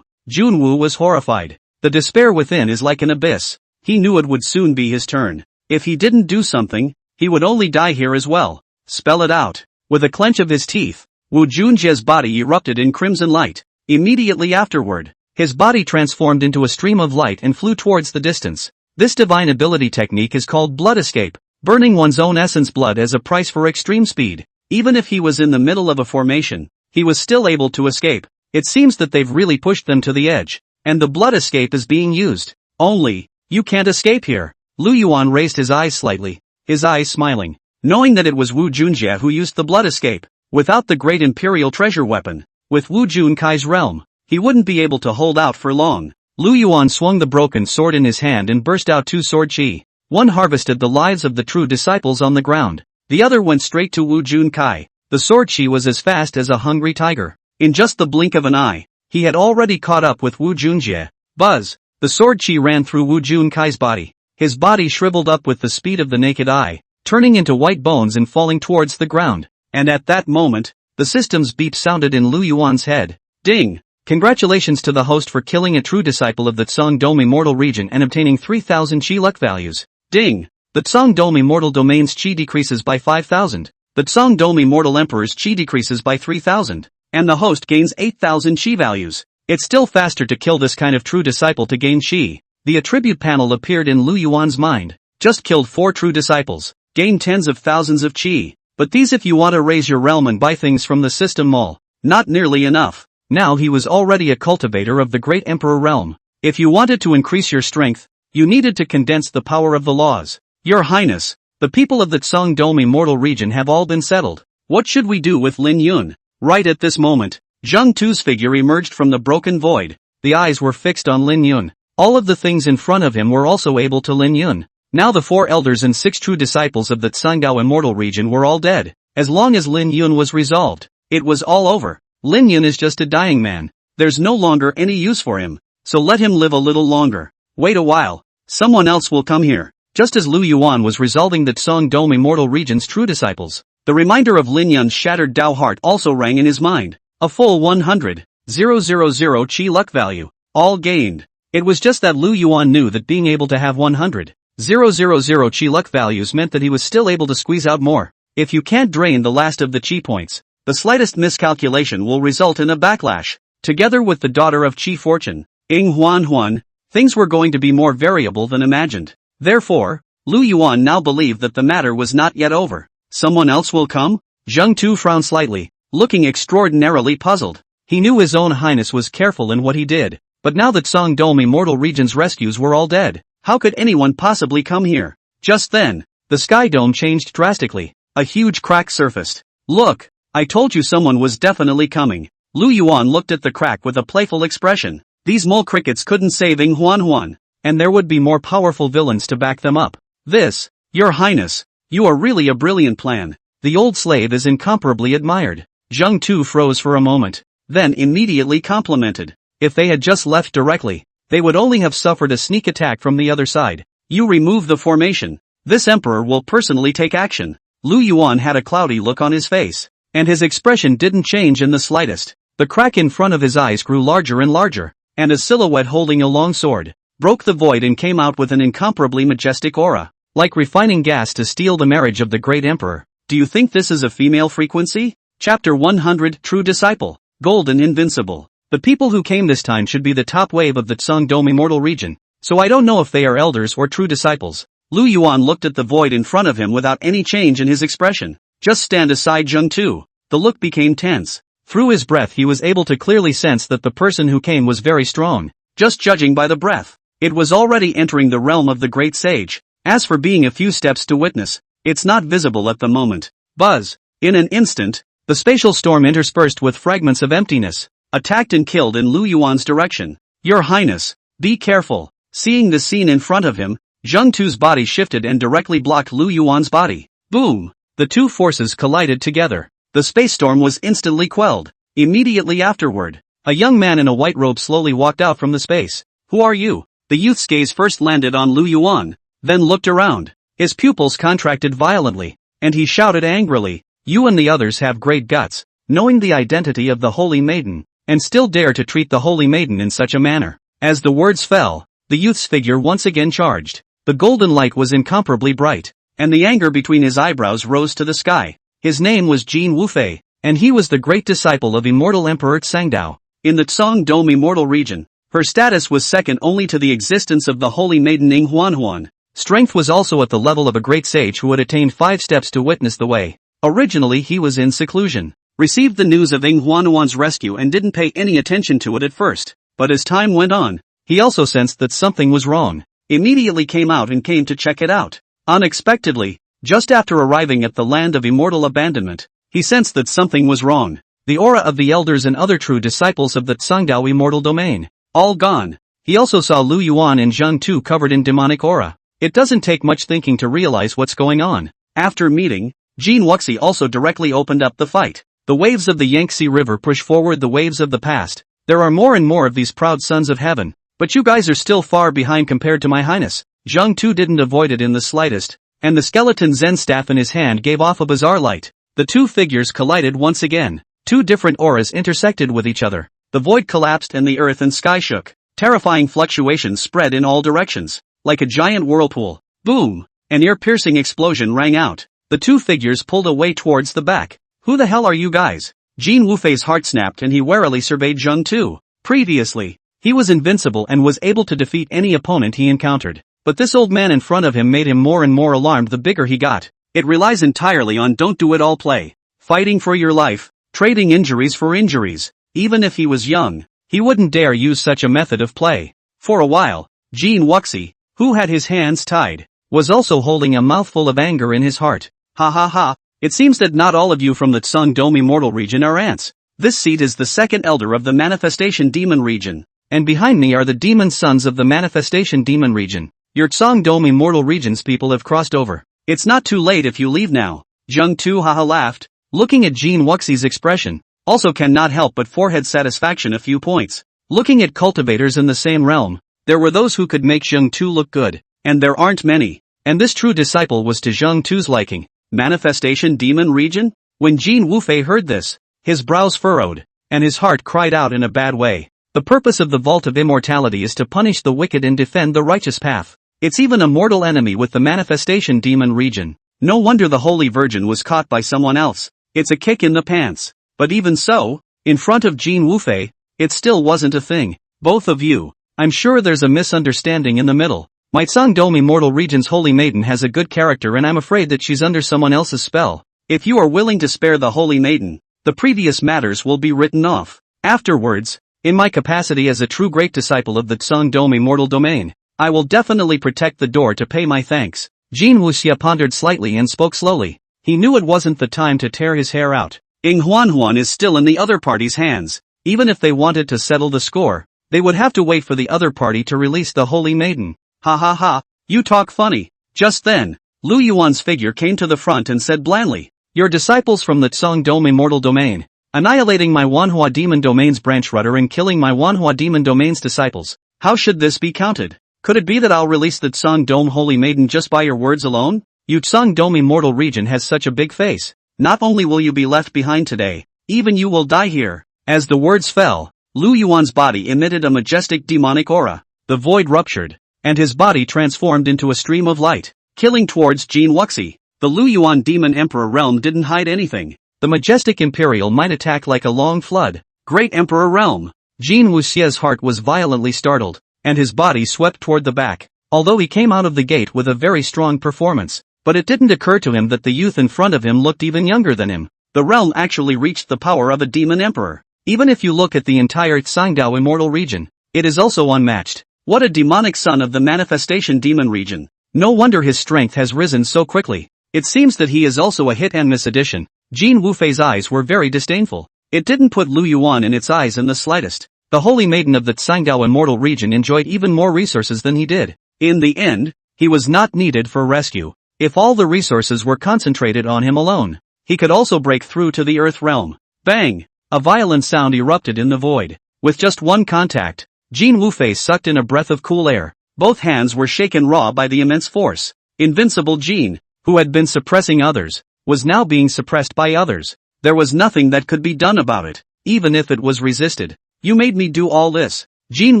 Junwoo was horrified. The despair within is like an abyss. He knew it would soon be his turn. If he didn't do something, he would only die here as well. Spell it out. With a clench of his teeth, Wu Junjie's body erupted in crimson light. Immediately afterward, his body transformed into a stream of light and flew towards the distance. This divine ability technique is called blood escape, burning one's own essence blood as a price for extreme speed. Even if he was in the middle of a formation, he was still able to escape. It seems that they've really pushed them to the edge, and the blood escape is being used. Only, you can't escape here. Lu Yuan raised his eyes slightly, his eyes smiling, knowing that it was Wu Junjie who used the blood escape. Without the great imperial treasure weapon, with Wu Junkai's realm, he wouldn't be able to hold out for long. Lu Yuan swung the broken sword in his hand and burst out two sword chi. One harvested the lives of the true disciples on the ground. The other went straight to Wu Junkai. The sword chi was as fast as a hungry tiger. In just the blink of an eye, he had already caught up with Wu Junjie. Buzz! The sword chi ran through Wu Junkai's body. His body shriveled up with the speed of the naked eye, turning into white bones and falling towards the ground. And at that moment, the system's beep sounded in Lu Yuan's head. Ding! Congratulations to the host for killing a true disciple of the Tsang-Dome Immortal region and obtaining 3000 Qi luck values. Ding! The Tsang-Dome Immortal domain's Qi decreases by 5000. The Tsang-Dome Immortal Emperor's Qi decreases by 3000. And the host gains 8000 Qi values. It's still faster to kill this kind of true disciple to gain Qi. The attribute panel appeared in Lu Yuan's mind. Just killed 4 true disciples. Gain tens of thousands of Qi. But these if you want to raise your realm and buy things from the system mall. Not nearly enough. Now he was already a cultivator of the great emperor realm. If you wanted to increase your strength, you needed to condense the power of the laws. Your Highness, the people of the Tsang-Dome Immortal region have all been settled. What should we do with Lin Yun? Right at this moment, Zheng Tu's figure emerged from the broken void. The eyes were fixed on Lin Yun. All of the things in front of him were also able to Lin Yun. Now the 4 elders and 6 true disciples of the Tsangdao Immortal region were all dead. As long as Lin Yun was resolved, it was all over. Lin Yun is just a dying man. There's no longer any use for him. So let him live a little longer. Wait a while. Someone else will come here. Just as Lu Yuan was resolving the Tsang-Dome Immortal region's true disciples, the reminder of Lin Yun's shattered Dao heart also rang in his mind. A full 100,000 Qi luck value. All gained. It was just that Lu Yuan knew that being able to have 100,000 Qi luck values meant that he was still able to squeeze out more. If you can't drain the last of the Qi points, the slightest miscalculation will result in a backlash. Together with the daughter of Qi Fortune, Ying Huan, things were going to be more variable than imagined. Therefore, Lu Yuan now believed that the matter was not yet over. Someone else will come? Zheng Tu frowned slightly, looking extraordinarily puzzled. He knew his own highness was careful in what he did, but now that Tsang-Dome Immortal region's rescues were all dead, how could anyone possibly come here? Just then, the sky dome changed drastically. A huge crack surfaced. Look! I told you someone was definitely coming. Lu Yuan looked at the crack with a playful expression. These mole crickets couldn't save Ying Huan, and there would be more powerful villains to back them up. This, Your Highness, you are really a brilliant plan. The old slave is incomparably admired. Zheng Tu froze for a moment, then immediately complimented. If they had just left directly, they would only have suffered a sneak attack from the other side. You remove the formation. This emperor will personally take action. Lu Yuan had a cloudy look on his face, and his expression didn't change in the slightest. The crack in front of his eyes grew larger and larger, and a silhouette holding a long sword broke the void and came out with an incomparably majestic aura, like refining gas to steal the marriage of the great emperor. Do you think this is a female frequency? Chapter 100 True Disciple, Golden Invincible. The people who came this time should be the top wave of the Tsangdom immortal region, so I don't know if they are elders or true disciples. Lu Yuan looked at the void in front of him without any change in his expression. Just stand aside, Zheng Tu. The look became tense. Through his breath he was able to clearly sense that the person who came was very strong. Just judging by the breath, it was already entering the realm of the great sage. As for being a few steps to witness, it's not visible at the moment. Buzz. In an instant, the spatial storm interspersed with fragments of emptiness attacked and killed in Lu Yuan's direction. Your Highness, be careful. Seeing the scene in front of him, Zheng Tu's body shifted and directly blocked Lu Yuan's body. Boom! The two forces collided together. The space storm was instantly quelled. Immediately afterward, a young man in a white robe slowly walked out from the space. Who are you? The youth's gaze first landed on Lu Yuan, then looked around. His pupils contracted violently, and he shouted angrily, "You and the others have great guts, knowing the identity of the Holy Maiden, and still dare to treat the Holy Maiden in such a manner." As the words fell, the youth's figure once again charged. The golden light was incomparably bright, and the anger between his eyebrows rose to the sky. His name was Jin Wufei, and he was the great disciple of immortal Emperor Tsangdao. In the Tsangdom immortal region, her status was second only to the existence of the Holy Maiden Ing Huanhuan. Strength was also at the level of a great sage who had attained 5 steps to witness the way. Originally he was in seclusion, received the news of Ing Huanhuan's rescue and didn't pay any attention to it at first, but as time went on, he also sensed that something was wrong. Immediately came out and came to check it out. Unexpectedly, just after arriving at the land of immortal abandonment, he sensed that something was wrong. The aura of the elders and other true disciples of the Tsangdao immortal domain, all gone. He also saw Lu Yuan and Zheng Tu covered in demonic aura. It doesn't take much thinking to realize what's going on. After meeting, Jin Wuxi also directly opened up the fight. The waves of the Yangtze River push forward the waves of the past. There are more and more of these proud sons of heaven, but you guys are still far behind compared to my highness. Zheng Tu didn't avoid it in the slightest, and the skeleton Zen staff in his hand gave off a bizarre light. The two figures collided once again. Two different auras intersected with each other. The void collapsed and the earth and sky shook. Terrifying fluctuations spread in all directions. Like a giant whirlpool. Boom! An ear-piercing explosion rang out. The two figures pulled away towards the back. Who the hell are you guys? Jin Wufei's heart snapped and he warily surveyed Zheng Tu. Previously, he was invincible and was able to defeat any opponent he encountered. But this old man in front of him made him more and more alarmed the bigger he got. It relies entirely on don't-do-it-all play. Fighting for your life, trading injuries for injuries. Even if he was young, he wouldn't dare use such a method of play. For a while, Jin Wuxi, who had his hands tied, was also holding a mouthful of anger in his heart. Ha ha ha, it seems that not all of you from the Tsangdom immortal region are ants. This seed is the second elder of the manifestation demon region, and behind me are the demon sons of the manifestation demon region. Your Tsangdom immortal region's people have crossed over. It's not too late if you leave now. Zheng Tu haha laughed, looking at Jin Wuxi's expression, also cannot help but forehead satisfaction a few points. Looking at cultivators in the same realm, there were those who could make Zheng Tu look good, and there aren't many, and this true disciple was to Zheng Tu's liking. Manifestation demon region? When Jin Wufei heard this, his brows furrowed, and his heart cried out in a bad way. The purpose of the Vault of Immortality is to punish the wicked and defend the righteous path. It's even a mortal enemy with the manifestation demon region. No wonder the Holy Virgin was caught by someone else. It's a kick in the pants. But even so, in front of Jin Wufei, it still wasn't a thing. Both of you, I'm sure there's a misunderstanding in the middle. My Tsangdom immortal region's Holy Maiden has a good character and I'm afraid that she's under someone else's spell. If you are willing to spare the Holy Maiden, the previous matters will be written off. Afterwards, in my capacity as a true great disciple of the Tsangdom immortal domain, I will definitely protect the door to pay my thanks. Jin Wuxia pondered slightly and spoke slowly. He knew it wasn't the time to tear his hair out. Ing Huanhuan is still in the other party's hands. Even if they wanted to settle the score, they would have to wait for the other party to release the Holy Maiden. Ha ha ha, you talk funny. Just then, Lu Yuan's figure came to the front and said blandly, your disciples from the Tsangdom immortal domain, annihilating my Manhwa demon domain's branch rudder and killing my Manhwa demon domain's disciples. How should this be counted? Could it be that I'll release the Tsangdom Holy Maiden just by your words alone? Yutsang Dome Immortal Region has such a big face. Not only will you be left behind today, even you will die here. As the words fell, Lu Yuan's body emitted a majestic demonic aura. The void ruptured, and his body transformed into a stream of light, killing towards Jin Wuxi. The Lu Yuan Demon Emperor realm didn't hide anything. The majestic Imperial might attack like a long flood. Great Emperor realm. Jin Wuxia's heart was violently startled, and his body swept toward the back. Although he came out of the gate with a very strong performance, but it didn't occur to him that the youth in front of him looked even younger than him. The realm actually reached the power of a demon emperor. Even if you look at the entire Tsangdao Immortal region, it is also unmatched. What a demonic son of the manifestation demon region. No wonder his strength has risen so quickly. It seems that he is also a hit and miss addition. Jin Wufei's eyes were very disdainful. It didn't put Lu Yuan in its eyes in the slightest. The holy maiden of the Tsangdao Immortal region enjoyed even more resources than he did. In the end, he was not needed for rescue. If all the resources were concentrated on him alone, he could also break through to the Earth realm. Bang! A violent sound erupted in the void. With just one contact, Jin Wufei sucked in a breath of cool air. Both hands were shaken raw by the immense force. Invincible Jin, who had been suppressing others, was now being suppressed by others. There was nothing that could be done about it, even if it was resisted. You made me do all this. Jin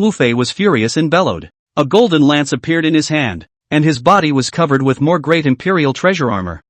Wufei was furious and bellowed. A golden lance appeared in his hand, and his body was covered with more great imperial treasure armor.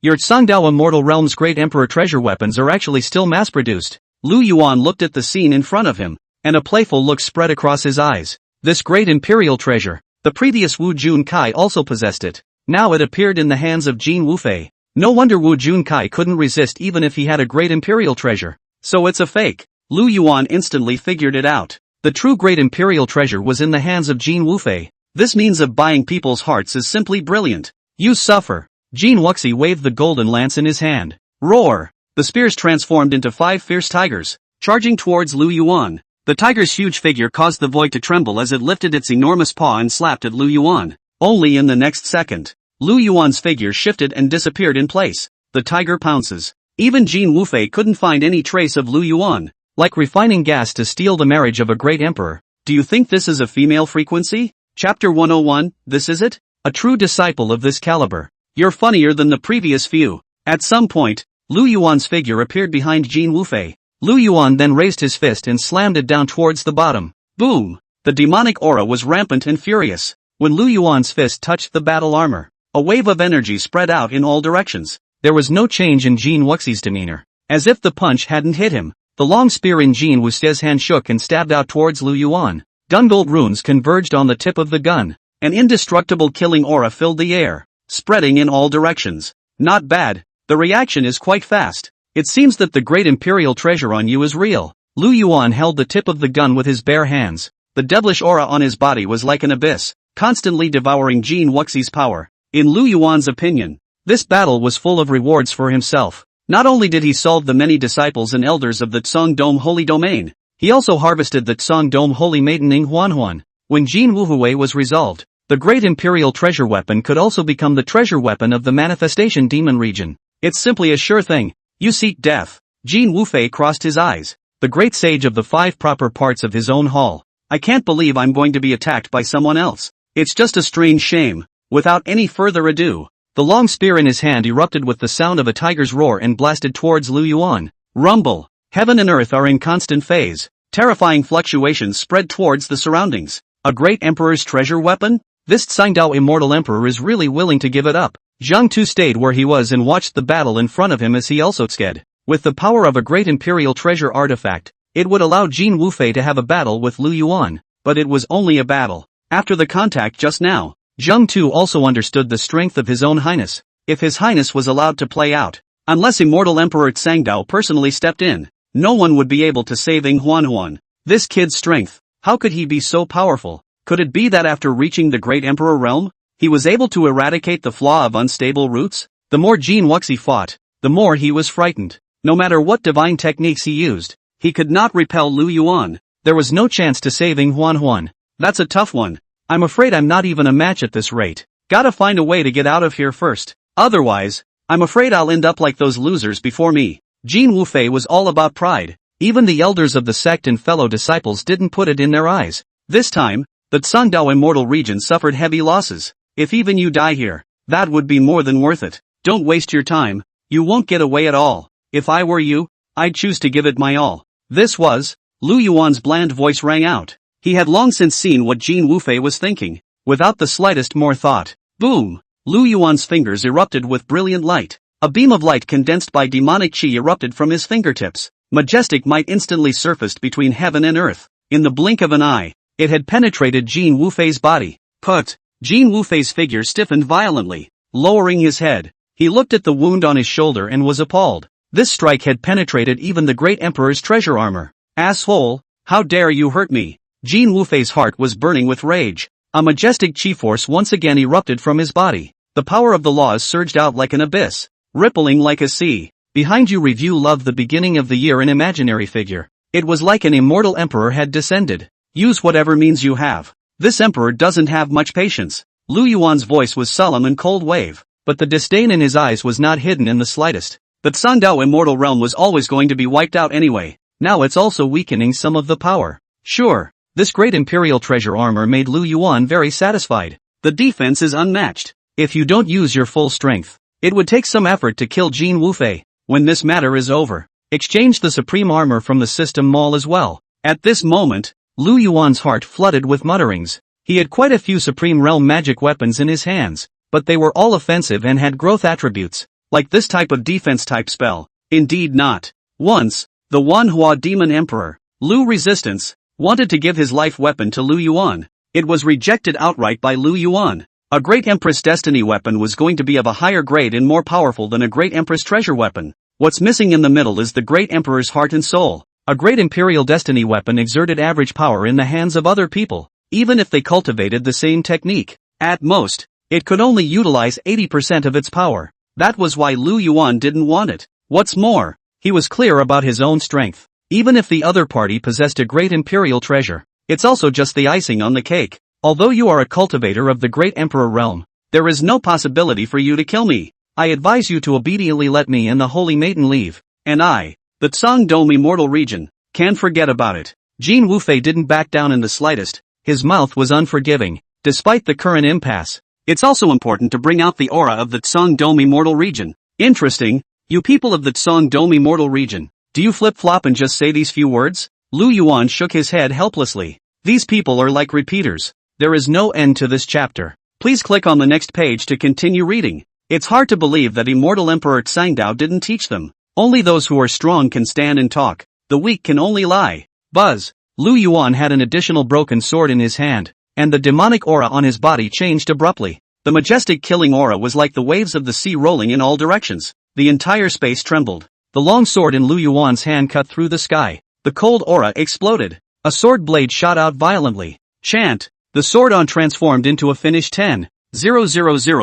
Your Tsangdao Immortal Realm's great emperor treasure weapons are actually still mass-produced. Lu Yuan looked at the scene in front of him, and a playful look spread across his eyes. This great imperial treasure, the previous Wu Junkai also possessed it. Now it appeared in the hands of Jin Wufei. No wonder Wu Junkai couldn't resist even if he had a great imperial treasure. So it's a fake. Lu Yuan instantly figured it out. The true great imperial treasure was in the hands of Jin Wufei. This means of buying people's hearts is simply brilliant. You suffer. Jin Wuxi waved the golden lance in his hand. Roar! The spears transformed into 5 fierce tigers, charging towards Lu Yuan. The tiger's huge figure caused the void to tremble as it lifted its enormous paw and slapped at Lu Yuan. Only in the next second, Lu Yuan's figure shifted and disappeared in place. The tiger pounces. Even Jin Wufei couldn't find any trace of Lu Yuan. Like refining gas to steal the marriage of a great emperor. Do you think this is a female frequency? Chapter 101, this is it? A true disciple of this caliber. You're funnier than the previous few. At some point, Lu Yuan's figure appeared behind Jin Wufei. Lu Yuan then raised his fist and slammed it down towards the bottom. Boom! The demonic aura was rampant and furious. When Lu Yuan's fist touched the battle armor, a wave of energy spread out in all directions. There was no change in Jin Wuxi's demeanor. As if the punch hadn't hit him, the long spear in Jin Wuxi's hand shook and stabbed out towards Lu Yuan. Gungold runes converged on the tip of the gun. An indestructible killing aura filled the air, spreading in all directions. Not bad. The reaction is quite fast. It seems that the great imperial treasure on you is real. Lu Yuan held the tip of the gun with his bare hands. The devilish aura on his body was like an abyss, constantly devouring Jin Wuxi's power. In Lu Yuan's opinion, this battle was full of rewards for himself. Not only did he solve the many disciples and elders of the Tsang Dome Holy Domain, he also harvested the Tsang Dome Holy Maiden Ning Huanhuan. When Jin Wuhui was resolved, the great imperial treasure weapon could also become the treasure weapon of the manifestation demon region. It's simply a sure thing. You seek death. Jin Wufei crossed his eyes. The great sage of the 5 proper parts of his own hall. I can't believe I'm going to be attacked by someone else. It's just a strange shame. Without any further ado, the long spear in his hand erupted with the sound of a tiger's roar and blasted towards Lu Yuan. Rumble! Heaven and earth are in constant phase. Terrifying fluctuations spread towards the surroundings. A great emperor's treasure weapon? This Tsangdao immortal emperor is really willing to give it up. Zhang Tu stayed where he was and watched the battle in front of him as he also sked. With the power of a great imperial treasure artifact, it would allow Jin Wufei to have a battle with Lu Yuan, but it was only a battle. After the contact just now, Zhang Tu also understood the strength of his own highness. If his highness was allowed to play out, unless immortal emperor Tsangdao personally stepped in, no one would be able to save Ing Huanhuan. This kid's strength, how could he be so powerful? Could it be that after reaching the great emperor realm, he was able to eradicate the flaw of unstable roots? The more Jin Wuxi fought, the more he was frightened. No matter what divine techniques he used, he could not repel Lu Yuan. There was no chance to save Ing Huanhuan. That's a tough one. I'm afraid I'm not even a match at this rate. Gotta find a way to get out of here first. Otherwise, I'm afraid I'll end up like those losers before me. Jin Wufei was all about pride. Even the elders of the sect and fellow disciples didn't put it in their eyes. This time, the Tsangdao Immortal region suffered heavy losses. If even you die here, That would be more than worth it. Don't waste your time. You won't get away at all. If I were you, I'd choose to give it my all. This was, Lu Yuan's bland voice rang out. He had long since seen what Jin Wufei was thinking. Without the slightest more thought. Boom! Lu Yuan's fingers erupted with brilliant light. A beam of light condensed by demonic chi erupted from his fingertips. Majestic might instantly surfaced between heaven and earth. In the blink of an eye, it had penetrated Jin Wufei's body. Put! Jin Wufei's figure stiffened violently. Lowering his head, he looked at the wound on his shoulder and was appalled. This strike had penetrated even the great emperor's treasure armor. Asshole! How dare you hurt me! Jin Wufei's heart was burning with rage. A majestic chi force once again erupted from his body. The power of the laws surged out like an abyss, rippling like a sea. Behind you review love the beginning of the year an imaginary figure. It was like an immortal emperor had descended. Use whatever means you have. This emperor doesn't have much patience. Lu Yuan's voice was solemn and cold wave, but the disdain in his eyes was not hidden in the slightest. The Tsangdao immortal realm was always going to be wiped out anyway. Now it's also weakening some of the power. Sure, this great imperial treasure armor made Lu Yuan very satisfied. The defense is unmatched. If you don't use your full strength, it would take some effort to kill Jin Wufei. When this matter is over, exchange the supreme armor from the system mall as well. At this moment, Lu Yuan's heart flooded with mutterings. He had quite a few supreme realm magic weapons in his hands, but they were all offensive and had growth attributes. Like this type of defense type spell. Indeed not. Once, the Manhwa demon emperor, Lu Resistance, wanted to give his life weapon to Lu Yuan. It was rejected outright by Lu Yuan. A great empress destiny weapon was going to be of a higher grade and more powerful than a great empress treasure weapon. What's missing in the middle is the great emperor's heart and soul. A great imperial destiny weapon exerted average power in the hands of other people, even if they cultivated the same technique. At most, it could only utilize 80% of its power. That was why Lu Yuan didn't want it. What's more, he was clear about his own strength. Even if the other party possessed a great imperial treasure, it's also just the icing on the cake. Although you are a cultivator of the great emperor realm, there is no possibility for you to kill me. I advise you to obediently let me and the holy maiden leave, and I, the Tsangdome immortal region, can forget about it. Jin Wufei didn't back down in the slightest. His mouth was unforgiving, despite the current impasse. It's also important to bring out the aura of the Tsangdome immortal region. Interesting, you people of the Tsangdome immortal region. Do you flip-flop and just say these few words? Lu Yuan shook his head helplessly. These people are like repeaters. There is no end to this chapter. Please click on the next page to continue reading. It's hard to believe that immortal Emperor Tsangdao didn't teach them. Only those who are strong can stand and talk. The weak can only lie. Buzz. Lu Yuan had an additional broken sword in his hand, and the demonic aura on his body changed abruptly. The majestic killing aura was like the waves of the sea rolling in all directions. The entire space trembled. The long sword in Lu Yuan's hand cut through the sky. The cold aura exploded. A sword blade shot out violently. Chant. The sword on transformed into a finished 10,000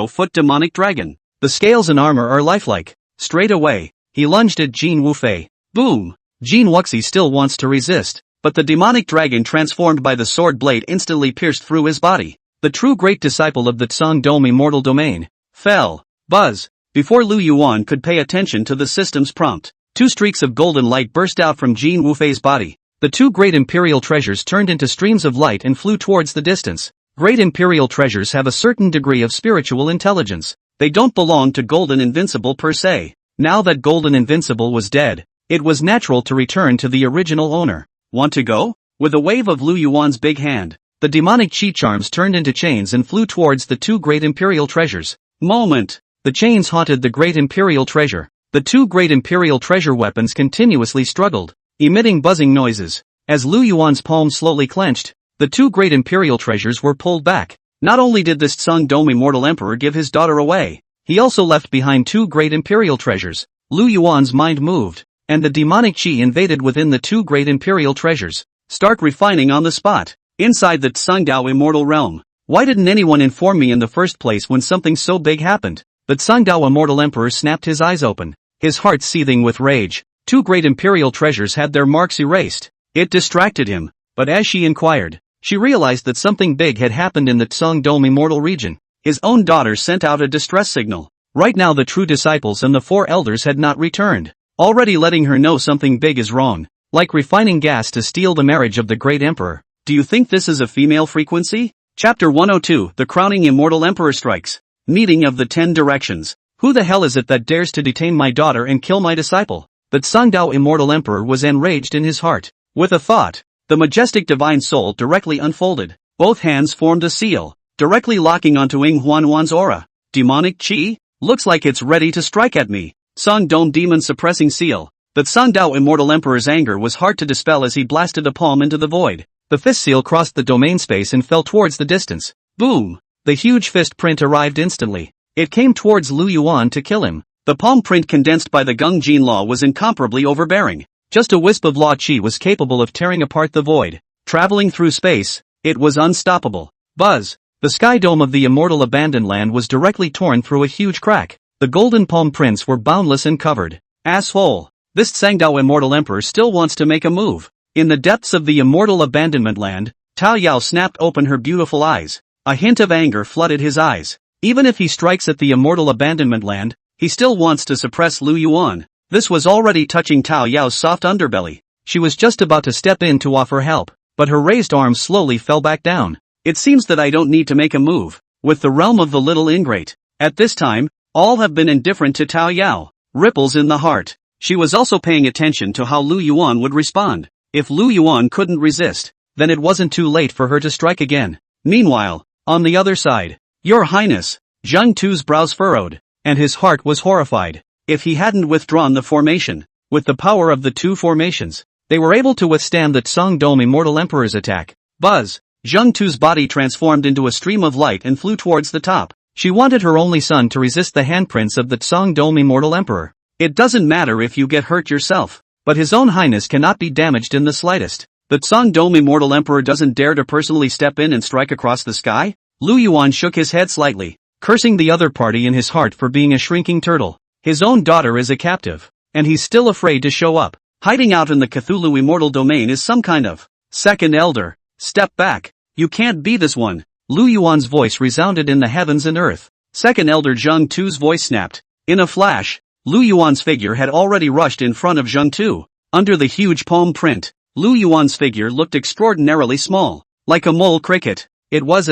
foot demonic dragon. The scales and armor are lifelike. Straight away, he lunged at Jin Wufei. Boom! Jin Wuxi still wants to resist, but the demonic dragon transformed by the sword blade instantly pierced through his body. The true great disciple of the Tsangdome immortal domain fell. Buzz. Before Lu Yuan could pay attention to the system's prompt, two streaks of golden light burst out from Jin Wufei's body. The two great imperial treasures turned into streams of light and flew towards the distance. Great imperial treasures have a certain degree of spiritual intelligence. They don't belong to Golden Invincible per se. Now that Golden Invincible was dead, it was natural to return to the original owner. Want to go? With a wave of Lu Yuan's big hand, the demonic chi charms turned into chains and flew towards the two great imperial treasures. Moment. The chains haunted the great imperial treasure. The two great imperial treasure weapons continuously struggled, emitting buzzing noises. As Lu Yuan's palm slowly clenched, the two great imperial treasures were pulled back. Not only did this Tsangdome immortal emperor give his daughter away, he also left behind two great imperial treasures. Lu Yuan's mind moved, and the demonic chi invaded within the two great imperial treasures. Start refining on the spot. Inside the Tsangdao immortal realm. Why didn't anyone inform me in the first place when something so big happened? The Tsangdao immortal emperor snapped his eyes open, his heart seething with rage. Two great imperial treasures had their marks erased. It distracted him, but as she inquired, she realized that something big had happened in the Tsangdome immortal region. His own daughter sent out a distress signal. Right now the true disciples and the four elders had not returned, already letting her know something big is wrong, like refining gas to steal the marriage of the great emperor. Do you think this is a female frequency? Chapter 102, The Crowning Immortal Emperor Strikes. Meeting of the 10 directions. Who the hell is it that dares to detain my daughter and kill my disciple? That Sangdao immortal emperor was enraged in his heart. With a thought, the majestic divine soul directly unfolded. Both hands formed a seal, directly locking onto Ying Huanwan's aura. Demonic chi? Looks like it's ready to strike at me. Song Dome demon suppressing seal. That Sangdao immortal emperor's anger was hard to dispel as he blasted a palm into the void. The fist seal crossed the domain space and fell towards the distance. Boom! The huge fist print arrived instantly. It came towards Lu Yuan to kill him. The palm print condensed by the Gung Jin law was incomparably overbearing. Just a wisp of law chi was capable of tearing apart the void. Traveling through space, it was unstoppable. Buzz! The sky dome of the immortal abandoned land was directly torn through a huge crack. The golden palm prints were boundless and covered. Asshole! This Sangdao immortal emperor still wants to make a move. In the depths of the immortal abandonment land, Tao Yao snapped open her beautiful eyes. A hint of anger flooded his eyes. Even if he strikes at the immortal abandonment land, he still wants to suppress Lu Yuan. This was already touching Tao Yao's soft underbelly. She was just about to step in to offer help, but her raised arm slowly fell back down. It seems that I don't need to make a move. With the realm of the little ingrate. At this time, all have been indifferent to Tao Yao. Ripples in the heart. She was also paying attention to how Lu Yuan would respond. If Lu Yuan couldn't resist, then it wasn't too late for her to strike again. Meanwhile, on the other side, Your Highness, Zheng Tu's brows furrowed, and his heart was horrified. If he hadn't withdrawn the formation, with the power of the two formations, they were able to withstand the Tsang Dome Immortal Emperor's attack. Buzz! Zheng Tu's body transformed into a stream of light and flew towards the top. She wanted her only son to resist the handprints of the Tsang Dome Immortal Emperor. It doesn't matter if you get hurt yourself, but his own highness cannot be damaged in the slightest. The Tsang Dome Immortal Emperor doesn't dare to personally step in and strike across the sky? Lu Yuan shook his head slightly, cursing the other party in his heart for being a shrinking turtle. His own daughter is a captive, and he's still afraid to show up. Hiding out in the Cthulhu Immortal Domain is some kind of second elder. Step back. You can't be this one. Lu Yuan's voice resounded in the heavens and earth. Second elder Zheng Tu's voice snapped. In a flash, Lu Yuan's figure had already rushed in front of Zheng Tu. Under the huge palm print, Lu Yuan's figure looked extraordinarily small. Like a mole cricket. It was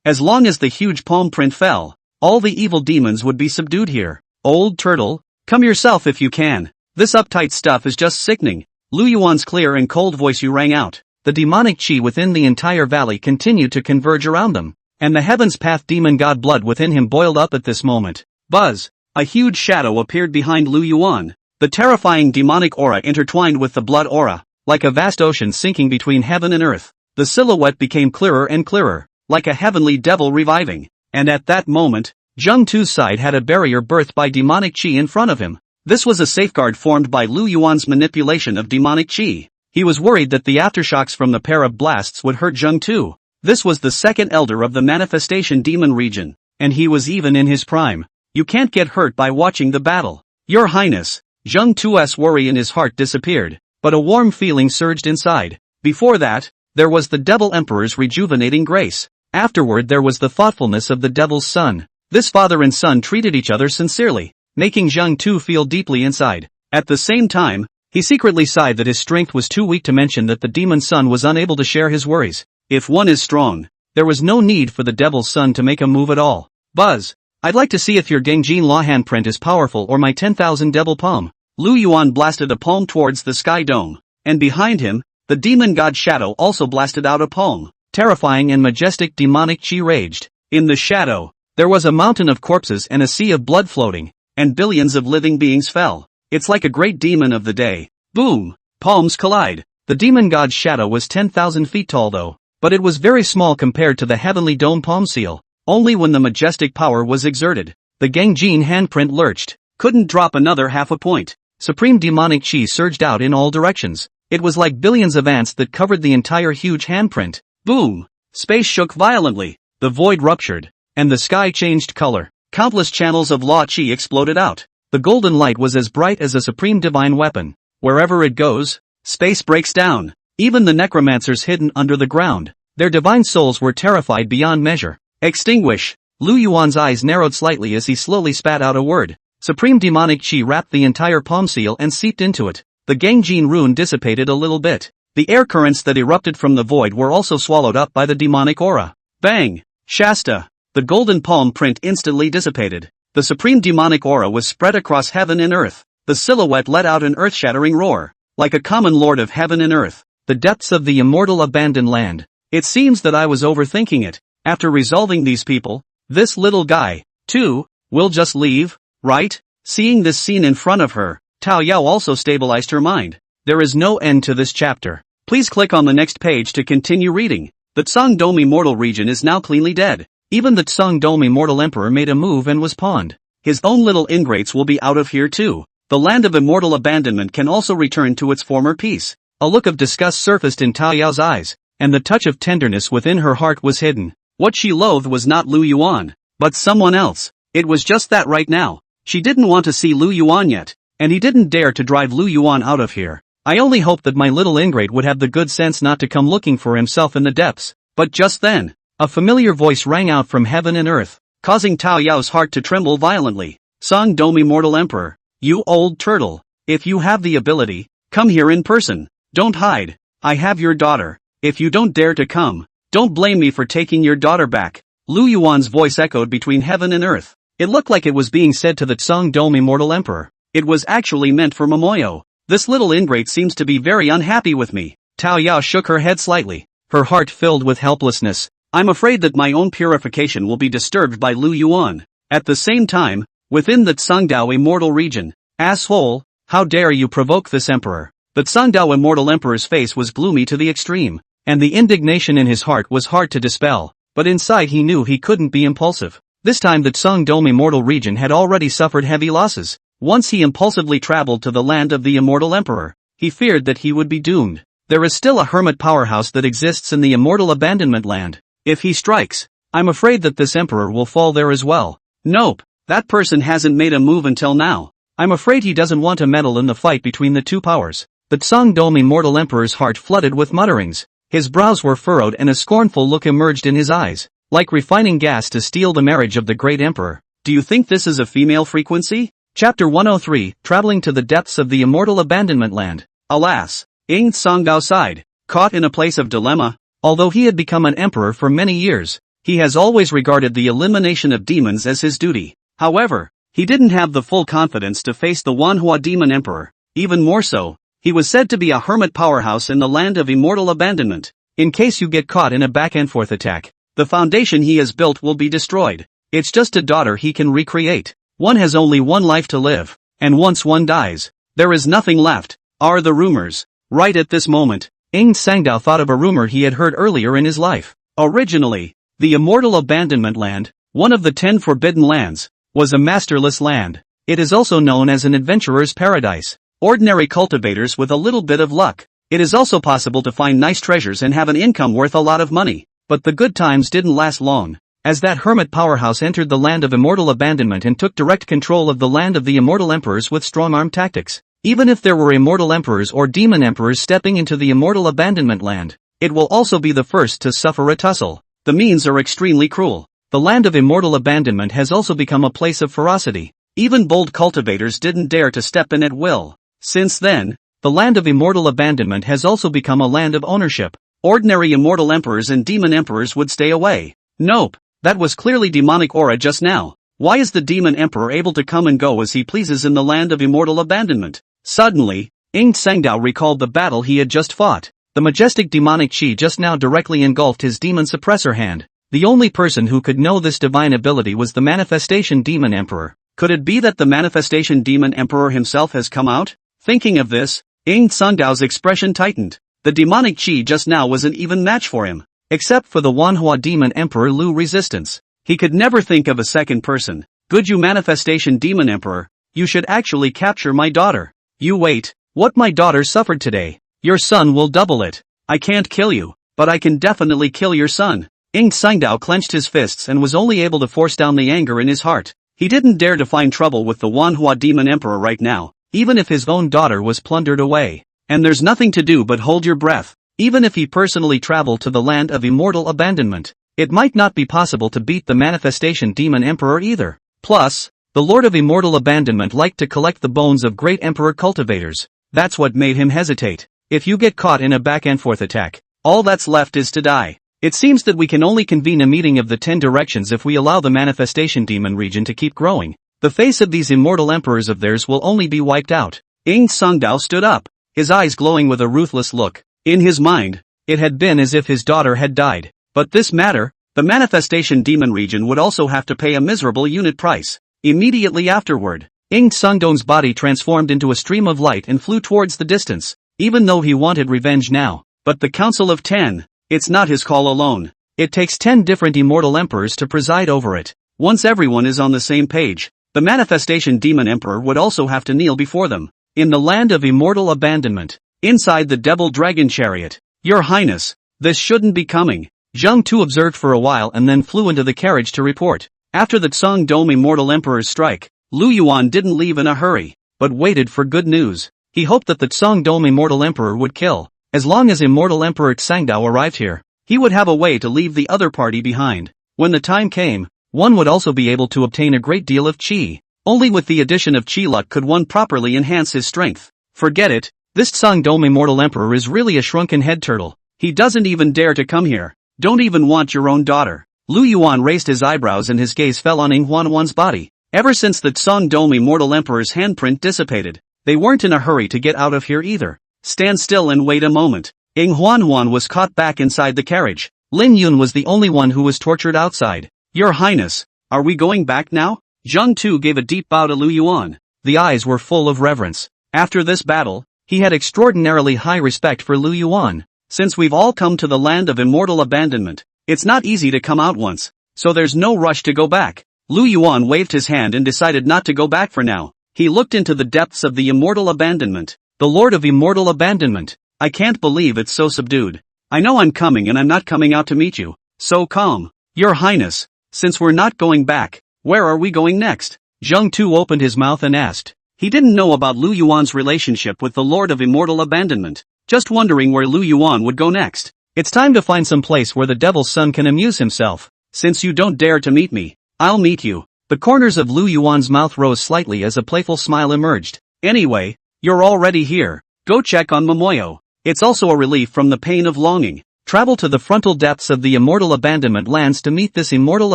as long as the huge palm print fell, all the evil demons would be subdued here. Old turtle, come yourself if you can. This uptight stuff is just sickening. Lu Yuan's clear and cold voice rang out. The demonic chi within the entire valley continued to converge around them, and the heavens path demon god blood within him boiled up at this moment. Buzz! A huge shadow appeared behind Lu Yuan. The terrifying demonic aura intertwined with the blood aura, like a vast ocean sinking between heaven and earth. The silhouette became clearer and clearer, like a heavenly devil reviving. And at that moment, Zheng Tu's side had a barrier birthed by demonic chi in front of him. This was a safeguard formed by Lu Yuan's manipulation of demonic chi. He was worried that the aftershocks from the pair of blasts would hurt Zheng Tu. This was the second elder of the manifestation demon region, and he was even in his prime. You can't get hurt by watching the battle. Your Highness, Zheng Tu's worry in his heart disappeared, but a warm feeling surged inside. Before that, there was the Devil Emperor's rejuvenating grace. Afterward there was the thoughtfulness of the Devil's son. This father and son treated each other sincerely, making Zheng Tu feel deeply inside. At the same time, he secretly sighed that his strength was too weak to mention that the demon son was unable to share his worries. If one is strong, there was no need for the Devil's son to make a move at all. Buzz! I'd like to see if your Gengjin Law handprint is powerful or my 10,000 devil palm. Lu Yuan blasted a palm towards the sky dome, and behind him, the demon god shadow also blasted out a palm. Terrifying and majestic demonic chi raged. In the shadow, there was a mountain of corpses and a sea of blood floating, and billions of living beings fell. It's like a great demon of the day. Boom! Palms collide. The demon god's shadow was 10,000 feet tall though, but it was very small compared to the heavenly dome palm seal. Only when the majestic power was exerted, the Gengjin handprint lurched, couldn't drop another half a point. Supreme demonic chi surged out in all directions. It was like billions of ants that covered the entire huge handprint. Boom! Space shook violently, the void ruptured, and the sky changed color. Countless channels of law chi exploded out. The golden light was as bright as a supreme divine weapon. Wherever it goes, space breaks down. Even the necromancers hidden under the ground, their divine souls were terrified beyond measure. Extinguish! Lu Yuan's eyes narrowed slightly as he slowly spat out a word. Supreme demonic chi wrapped the entire palm seal and seeped into it. The Gengjin rune dissipated a little bit. The air currents that erupted from the void were also swallowed up by the demonic aura. Bang! Shasta! the golden palm print instantly dissipated. The supreme demonic aura was spread across heaven and earth. The silhouette let out an earth-shattering roar. Like a common lord of heaven and earth, the depths of the immortal abandoned land. It seems that I was overthinking it. After resolving these people, this little guy, too, will just leave, right? Seeing this scene in front of her, Tao Yao also stabilized her mind. There is no end to this chapter. Please click on the next page to continue reading. The Tsangdom immortal region is now cleanly dead. Even the Tsangdom immortal emperor made a move and was pawned. His own little ingrates will be out of here too. The land of immortal abandonment can also return to its former peace. A look of disgust surfaced in Tao Yao's eyes, and the touch of tenderness within her heart was hidden. What she loathed was not Lu Yuan, but someone else. It was just that right now. She didn't want to see Lu Yuan yet, and he didn't dare to drive Lu Yuan out of here. I only hoped that my little ingrate would have the good sense not to come looking for himself in the depths. But just then, a familiar voice rang out from heaven and earth, causing Tao Yao's heart to tremble violently. Tsangdom immortal emperor. You old turtle, if you have the ability, come here in person. Don't hide. I have your daughter. If you don't dare to come, don't blame me for taking your daughter back. Lu Yuan's voice echoed between heaven and earth. It looked like it was being said to the Tsangdom immortal emperor. It was actually meant for Momoyo. This little ingrate seems to be very unhappy with me. Tao Yao shook her head slightly, her heart filled with helplessness. I'm afraid that my own purification will be disturbed by Lu Yuan. At the same time, within the Tsangdao immortal region, asshole, how dare you provoke this emperor? The Tsangdao immortal emperor's face was gloomy to the extreme, and the indignation in his heart was hard to dispel, but inside he knew he couldn't be impulsive. This time the Tsangdom immortal region had already suffered heavy losses. Once he impulsively traveled to the land of the immortal emperor, he feared that he would be doomed. There is still a hermit powerhouse that exists in the immortal abandonment land. If he strikes, I'm afraid that this emperor will fall there as well. Nope. That person hasn't made a move until now. I'm afraid he doesn't want to meddle in the fight between the two powers. The Tsangdom immortal emperor's heart flooded with mutterings. His brows were furrowed and a scornful look emerged in his eyes, like refining gas to steel the marriage of the great emperor. Do you think this is a female frequency? Chapter 103, Traveling to the Depths of the Immortal Abandonment Land. Alas, Ing Tsangdao sighed, caught in a place of dilemma. Although he had become an emperor for many years, he has always regarded the elimination of demons as his duty. However, he didn't have the full confidence to face the Manhwa demon emperor. Even more so, he was said to be a hermit powerhouse in the land of immortal abandonment. In case you get caught in a back-and-forth attack, the foundation he has built will be destroyed. It's just a daughter he can recreate. One has only one life to live, and once one dies, there is nothing left. Are the rumors? Right at this moment, Ing Tsangdao thought of a rumor he had heard earlier in his life. Originally, the immortal abandonment land, one of the 10 forbidden lands, was a masterless land. It is also known as an adventurer's paradise. Ordinary cultivators with a little bit of luck. It is also possible to find nice treasures and have an income worth a lot of money. But the good times didn't last long, as that hermit powerhouse entered the land of immortal abandonment and took direct control of the land of the immortal emperors with strong-arm tactics. Even if there were immortal emperors or demon emperors stepping into the immortal abandonment land, it will also be the first to suffer a tussle. The means are extremely cruel. The land of immortal abandonment has also become a place of ferocity. Even bold cultivators didn't dare to step in at will. Since then, the land of immortal abandonment has also become a land of ownership. Ordinary immortal emperors and demon emperors would stay away. Nope, that was clearly demonic aura just now. Why is the demon emperor able to come and go as he pleases in the land of immortal abandonment? Suddenly, Ing Tsangdao recalled the battle he had just fought. The majestic demonic chi just now directly engulfed his demon suppressor hand. The only person who could know this divine ability was the manifestation demon emperor. Could it be that the manifestation demon emperor himself has come out? Thinking of this, Ing Tsangdao's expression tightened. The demonic chi just now was an even match for him. Except for the Wanhua demon emperor Lu resistance. He could never think of a second person. Good you manifestation demon emperor, you should actually capture my daughter. You wait, what my daughter suffered today, your son will double it. I can't kill you, but I can definitely kill your son. Ing Tsangdao clenched his fists and was only able to force down the anger in his heart. He didn't dare to find trouble with the Wanhua demon emperor right now, even if his own daughter was plundered away. And there's nothing to do but hold your breath. Even if he personally traveled to the land of immortal abandonment, it might not be possible to beat the manifestation demon emperor either. Plus, the Lord of Immortal Abandonment liked to collect the bones of great emperor cultivators. That's what made him hesitate. If you get caught in a back-and-forth attack, all that's left is to die. It seems that we can only convene a meeting of the 10 directions if we allow the manifestation demon region to keep growing. The face of these immortal emperors of theirs will only be wiped out. Ing Sungdao stood up, his eyes glowing with a ruthless look. In his mind, it had been as if his daughter had died. But this matter, the manifestation demon region would also have to pay a miserable unit price. Immediately afterward, Ing Sungdong's body transformed into a stream of light and flew towards the distance, even though he wanted revenge now. But the Council of 10, it's not his call alone. It takes 10 different immortal emperors to preside over it. Once everyone is on the same page, the manifestation demon emperor would also have to kneel before them. In the land of immortal abandonment, inside the devil dragon chariot. Your Highness, this shouldn't be coming. Zheng Tu observed for a while and then flew into the carriage to report. After the Tsang Dome immortal emperor's strike, Lu Yuan didn't leave in a hurry, but waited for good news. He hoped that the Tsang Dome immortal emperor would kill. As long as immortal emperor Tsangdao arrived here, he would have a way to leave the other party behind. When the time came, one would also be able to obtain a great deal of qi. Only with the addition of qi luck could one properly enhance his strength. Forget it, this Tsang Dome immortal emperor is really a shrunken head turtle. He doesn't even dare to come here. Don't even want your own daughter. Lu Yuan raised his eyebrows and his gaze fell on Ing Huanhuan's body. Ever since the Tsang Dome immortal emperor's handprint dissipated, they weren't in a hurry to get out of here either. Stand still and wait a moment. Ing Huanhuan was caught back inside the carriage. Lin Yun was the only one who was tortured outside. Your Highness, are we going back now? Zheng Tu gave a deep bow to Lu Yuan. The eyes were full of reverence. After this battle, he had extraordinarily high respect for Lu Yuan. Since we've all come to the land of immortal abandonment, it's not easy to come out once, so there's no rush to go back. Lu Yuan waved his hand and decided not to go back for now. He looked into the depths of the immortal abandonment. The Lord of Immortal Abandonment. I can't believe it's so subdued. I know I'm coming and I'm not coming out to meet you. So calm. Your Highness, since we're not going back, where are we going next? Zheng Tu opened his mouth and asked. He didn't know about Lu Yuan's relationship with the Lord of Immortal Abandonment, just wondering where Lu Yuan would go next. It's time to find some place where the Devil's Son can amuse himself. Since you don't dare to meet me, I'll meet you. The corners of Lu Yuan's mouth rose slightly as a playful smile emerged. Anyway, you're already here. Go check on Momoyo. It's also a relief from the pain of longing. Travel to the frontal depths of the immortal abandonment lands to meet this immortal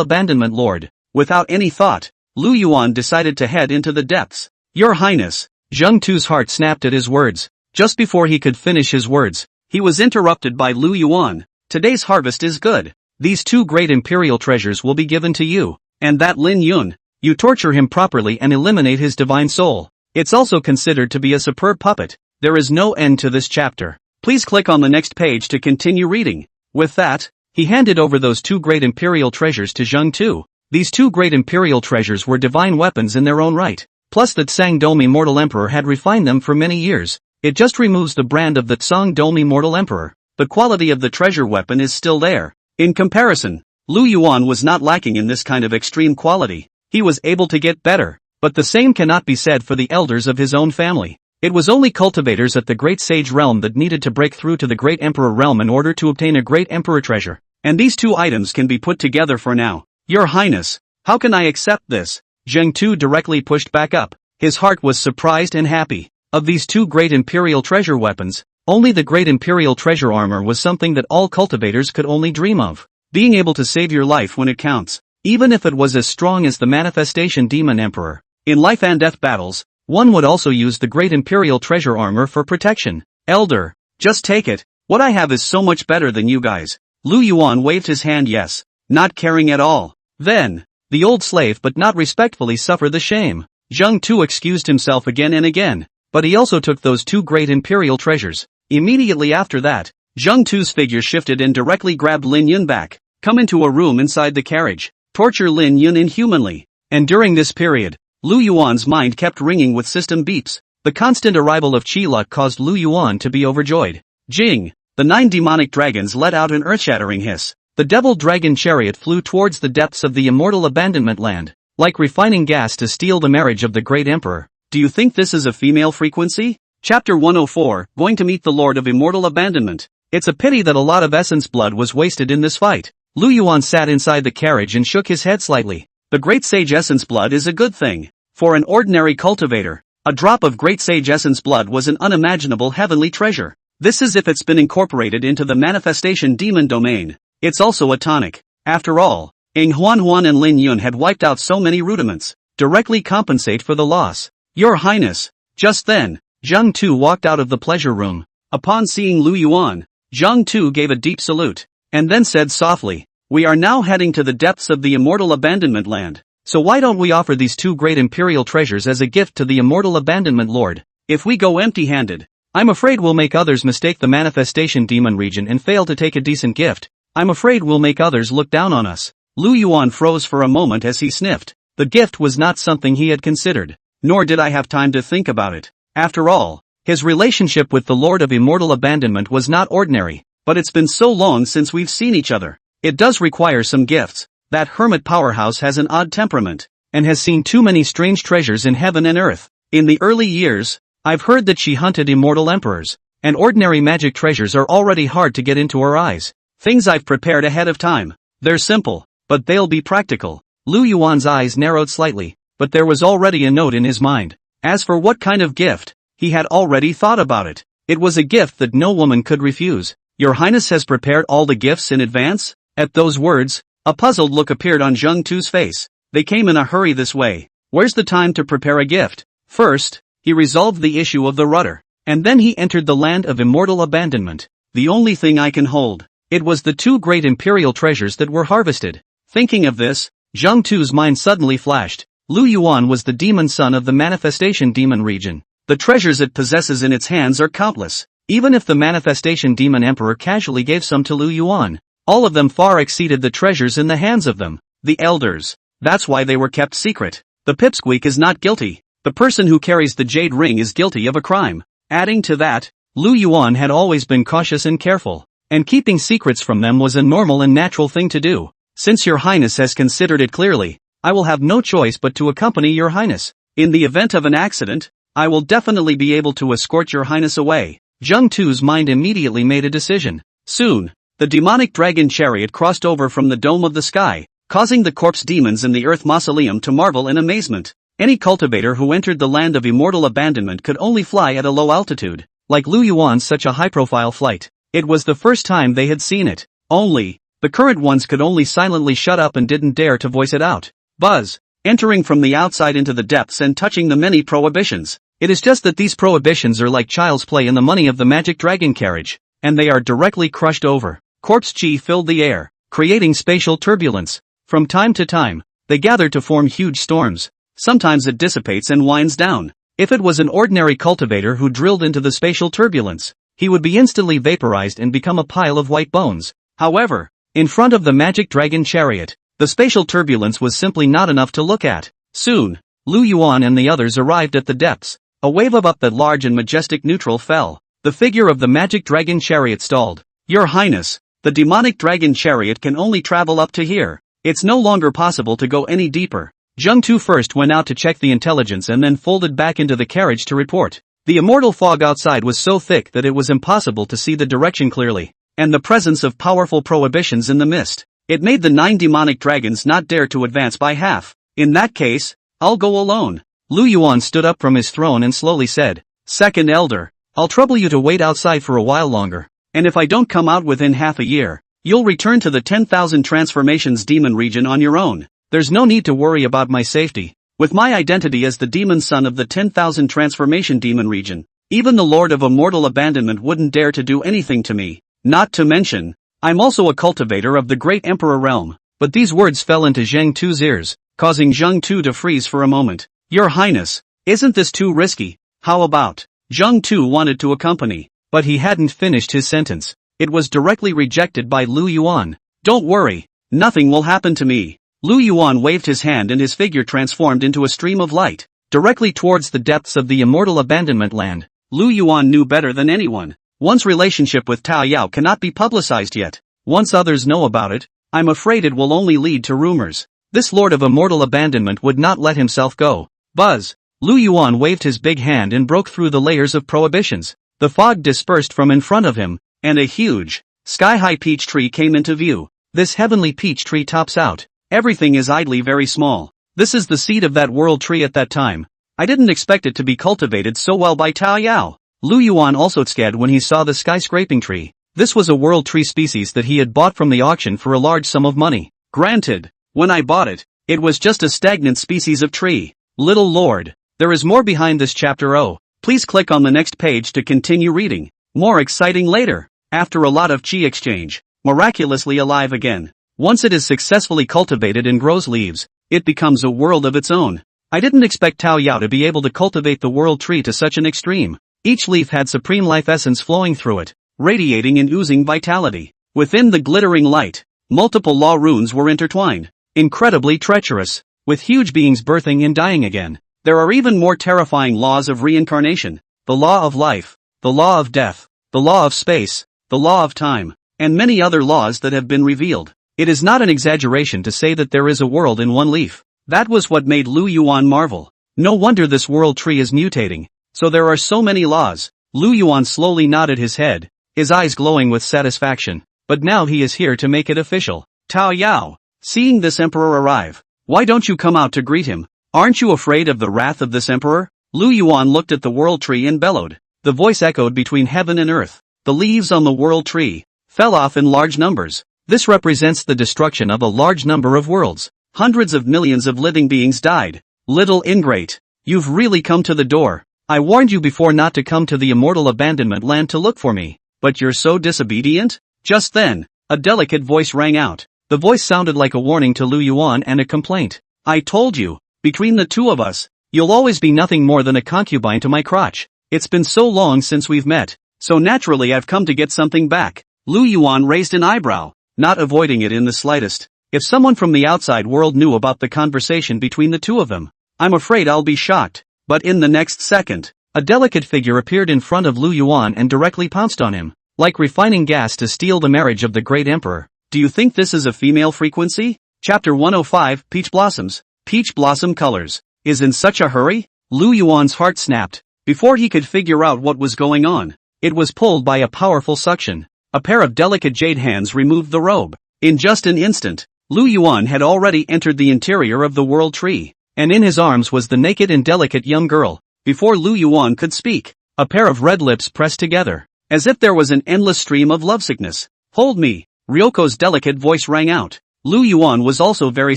abandonment lord. Without any thought, Lu Yuan decided to head into the depths. Your Highness. Zheng Tu's heart snapped at his words. Just before he could finish his words, he was interrupted by Lu Yuan. Today's harvest is good. These 2 great imperial treasures will be given to you. And that Lin Yun, you torture him properly and eliminate his divine soul. It's also considered to be a superb puppet. There is no end to this chapter. Please click on the next page to continue reading. With that, he handed over those 2 great imperial treasures to Zheng Tu. These 2 great imperial treasures were divine weapons in their own right. Plus the Tsang Dome Immortal Emperor had refined them for many years. It just removes the brand of the Tsang Dome Immortal Emperor. The quality of the treasure weapon is still there. In comparison, Lu Yuan was not lacking in this kind of extreme quality. He was able to get better. But the same cannot be said for the elders of his own family. It was only cultivators at the Great Sage Realm that needed to break through to the Great Emperor Realm in order to obtain a Great Emperor treasure. And these 2 items can be put together for now. Your Highness, how can I accept this? Zheng Tu directly pushed back up. His heart was surprised and happy. Of these 2 great imperial treasure weapons, only the Great Imperial Treasure Armor was something that all cultivators could only dream of. Being able to save your life when it counts, even if it was as strong as the Manifestation Demon Emperor. In life and death battles, one would also use the Great Imperial Treasure Armor for protection. Elder, just take it. What I have is so much better than you guys. Lu Yuan waved his hand yes, not caring at all. Then, the old slave but not respectfully suffer the shame. Zheng Tu excused himself again and again, but he also took those 2 great imperial treasures. Immediately after that, Zheng Tu's figure shifted and directly grabbed Lin Yun back. Come into a room inside the carriage. Torture Lin Yun inhumanly. And during this period, Lu Yuan's mind kept ringing with system beeps. The constant arrival of Qi luck caused Lu Yuan to be overjoyed. Jing! The 9 demonic dragons let out an earth-shattering hiss. The devil dragon chariot flew towards the depths of the immortal abandonment land, like refining gas to steal the marriage of the great emperor. Do you think this is a female frequency? Chapter 104, Going to meet the Lord of Immortal Abandonment. It's a pity that a lot of essence blood was wasted in this fight. Lu Yuan sat inside the carriage and shook his head slightly. The Great Sage Essence blood is a good thing. For an ordinary cultivator, a drop of Great Sage Essence blood was an unimaginable heavenly treasure. This is if it's been incorporated into the manifestation demon domain. It's also a tonic. After all, Ng Huan and Lin Yun had wiped out so many rudiments. Directly compensate for the loss. Your Highness. Just then, Zheng Tu walked out of the pleasure room. Upon seeing Lu Yuan, Zheng Tu gave a deep salute, and then said softly, "We are now heading to the depths of the immortal abandonment land. So why don't we offer these two great imperial treasures as a gift to the immortal abandonment lord? If we go empty-handed, I'm afraid we'll make others mistake the manifestation demon region and fail to take a decent gift. I'm afraid we'll make others look down on us." Lu Yuan froze for a moment as he sniffed. The gift was not something he had considered, nor did I have time to think about it. After all, his relationship with the Lord of Immortal Abandonment was not ordinary, but it's been so long since we've seen each other. It does require some gifts. That hermit powerhouse has an odd temperament, and has seen too many strange treasures in heaven and earth. In the early years, I've heard that she hunted immortal emperors, and ordinary magic treasures are already hard to get into her eyes. Things I've prepared ahead of time. They're simple, but they'll be practical. Lu Yuan's eyes narrowed slightly, but there was already a note in his mind. As for what kind of gift, he had already thought about it. It was a gift that no woman could refuse. Your Highness has prepared all the gifts in advance? At those words, a puzzled look appeared on Zheng Tu's face. They came in a hurry this way. Where's the time to prepare a gift? First, he resolved the issue of the rudder, and then he entered the land of immortal abandonment. The only thing I can hold. It was the two great imperial treasures that were harvested. Thinking of this, Zheng Tu's mind suddenly flashed. Lu Yuan was the demon son of the manifestation demon region. The treasures it possesses in its hands are countless. Even if the manifestation demon emperor casually gave some to Lu Yuan, all of them far exceeded the treasures in the hands of them, the elders. That's why they were kept secret. The pipsqueak is not guilty. The person who carries the jade ring is guilty of a crime. Adding to that, Lu Yuan had always been cautious and careful, and keeping secrets from them was a normal and natural thing to do. Since your Highness has considered it clearly, I will have no choice but to accompany your Highness. In the event of an accident, I will definitely be able to escort your Highness away. Zheng Tu's mind immediately made a decision. Soon, the demonic dragon chariot crossed over from the dome of the sky, causing the corpse demons in the earth mausoleum to marvel in amazement. Any cultivator who entered the land of immortal abandonment could only fly at a low altitude. Like Lu Yuan's such a high-profile flight, it was the first time they had seen it. Only, the current ones could only silently shut up and didn't dare to voice it out. Buzz, entering from the outside into the depths and touching the many prohibitions. It is just that these prohibitions are like child's play in the money of the magic dragon carriage, and they are directly crushed over. Corpse chi filled the air, creating spatial turbulence. From time to time, they gather to form huge storms. Sometimes it dissipates and winds down. If it was an ordinary cultivator who drilled into the spatial turbulence, he would be instantly vaporized and become a pile of white bones. However, in front of the magic dragon chariot, the spatial turbulence was simply not enough to look at. Soon, Lu Yuan and the others arrived at the depths. A wave of up that large and majestic neutral fell. The figure of the magic dragon chariot stalled. Your Highness, the demonic dragon chariot can only travel up to here. It's no longer possible to go any deeper. Zheng Tu first went out to check the intelligence and then folded back into the carriage to report. The immortal fog outside was so thick that it was impossible to see the direction clearly, and the presence of powerful prohibitions in the mist. It made the 9 demonic dragons not dare to advance by half. In that case, I'll go alone. Lu Yuan stood up from his throne and slowly said, "Second Elder, I'll trouble you to wait outside for a while longer, and if I don't come out within half a year, you'll return to the 10,000 transformations demon region on your own. There's no need to worry about my safety. With my identity as the demon son of the 10,000 transformation demon region, even the Lord of Immortal Abandonment wouldn't dare to do anything to me. Not to mention, I'm also a cultivator of the great Emperor realm." But these words fell into Zheng Tu's ears, causing Zheng Tu to freeze for a moment. Your Highness, isn't this too risky? How about? Zheng Tu wanted to accompany, but he hadn't finished his sentence. It was directly rejected by Lu Yuan. Don't worry, nothing will happen to me. Lu Yuan waved his hand and his figure transformed into a stream of light, directly towards the depths of the immortal abandonment land. Lu Yuan knew better than anyone. One's relationship with Tao Yao cannot be publicized yet. Once others know about it, I'm afraid it will only lead to rumors. This Lord of Immortal Abandonment would not let himself go. Buzz! Lu Yuan waved his big hand and broke through the layers of prohibitions. The fog dispersed from in front of him, and a huge, sky-high peach tree came into view. This heavenly peach tree tops out. Everything is idly very small. This is the seed of that world tree at that time. I didn't expect it to be cultivated so well by Tao Yao. Lu Yuan also scared when he saw the skyscraping tree. This was a world tree species that he had bought from the auction for a large sum of money. Granted, when I bought it, it was just a stagnant species of tree. Little Lord, there is more behind this chapter. Oh, please click on the next page to continue reading. More exciting later. After a lot of chi exchange, miraculously alive again. Once it is successfully cultivated and grows leaves, it becomes a world of its own. I didn't expect Tao Yao to be able to cultivate the world tree to such an extreme. Each leaf had supreme life essence flowing through it, radiating and oozing vitality. Within the glittering light, multiple law runes were intertwined, incredibly treacherous, with huge beings birthing and dying again. There are even more terrifying laws of reincarnation, the law of life, the law of death, the law of space, the law of time, and many other laws that have been revealed. It is not an exaggeration to say that there is a world in one leaf. That was what made Lu Yuan marvel. No wonder this world tree is mutating. So there are so many laws. Lu Yuan slowly nodded his head, his eyes glowing with satisfaction. But now he is here to make it official. Tao Yao, seeing this emperor arrive, why don't you come out to greet him? Aren't you afraid of the wrath of this emperor? Lu Yuan looked at the world tree and bellowed. The voice echoed between heaven and earth. The leaves on the world tree fell off in large numbers. This represents the destruction of a large number of worlds. Hundreds of millions of living beings died. Little ingrate, you've really come to the door. I warned you before not to come to the immortal abandonment land to look for me, but you're so disobedient? Just then, a delicate voice rang out. The voice sounded like a warning to Lu Yuan and a complaint. I told you, between the two of us, you'll always be nothing more than a concubine to my crotch. It's been so long since we've met, so naturally I've come to get something back. Lu Yuan raised an eyebrow, not avoiding it in the slightest. If someone from the outside world knew about the conversation between the two of them, I'm afraid I'll be shocked. But in the next second, a delicate figure appeared in front of Lu Yuan and directly pounced on him, like refining gas to steal the marriage of the great emperor. Do you think this is a female frequency? Chapter 105, Peach Blossoms. Peach blossom colors. Is in such a hurry? Lu Yuan's heart snapped. Before he could figure out what was going on, it was pulled by a powerful suction. A pair of delicate jade hands removed the robe. In just an instant, Lu Yuan had already entered the interior of the world tree, and in his arms was the naked and delicate young girl. Before Lu Yuan could speak, a pair of red lips pressed together, as if there was an endless stream of lovesickness. Hold me, Ryoko's delicate voice rang out. Lu Yuan was also very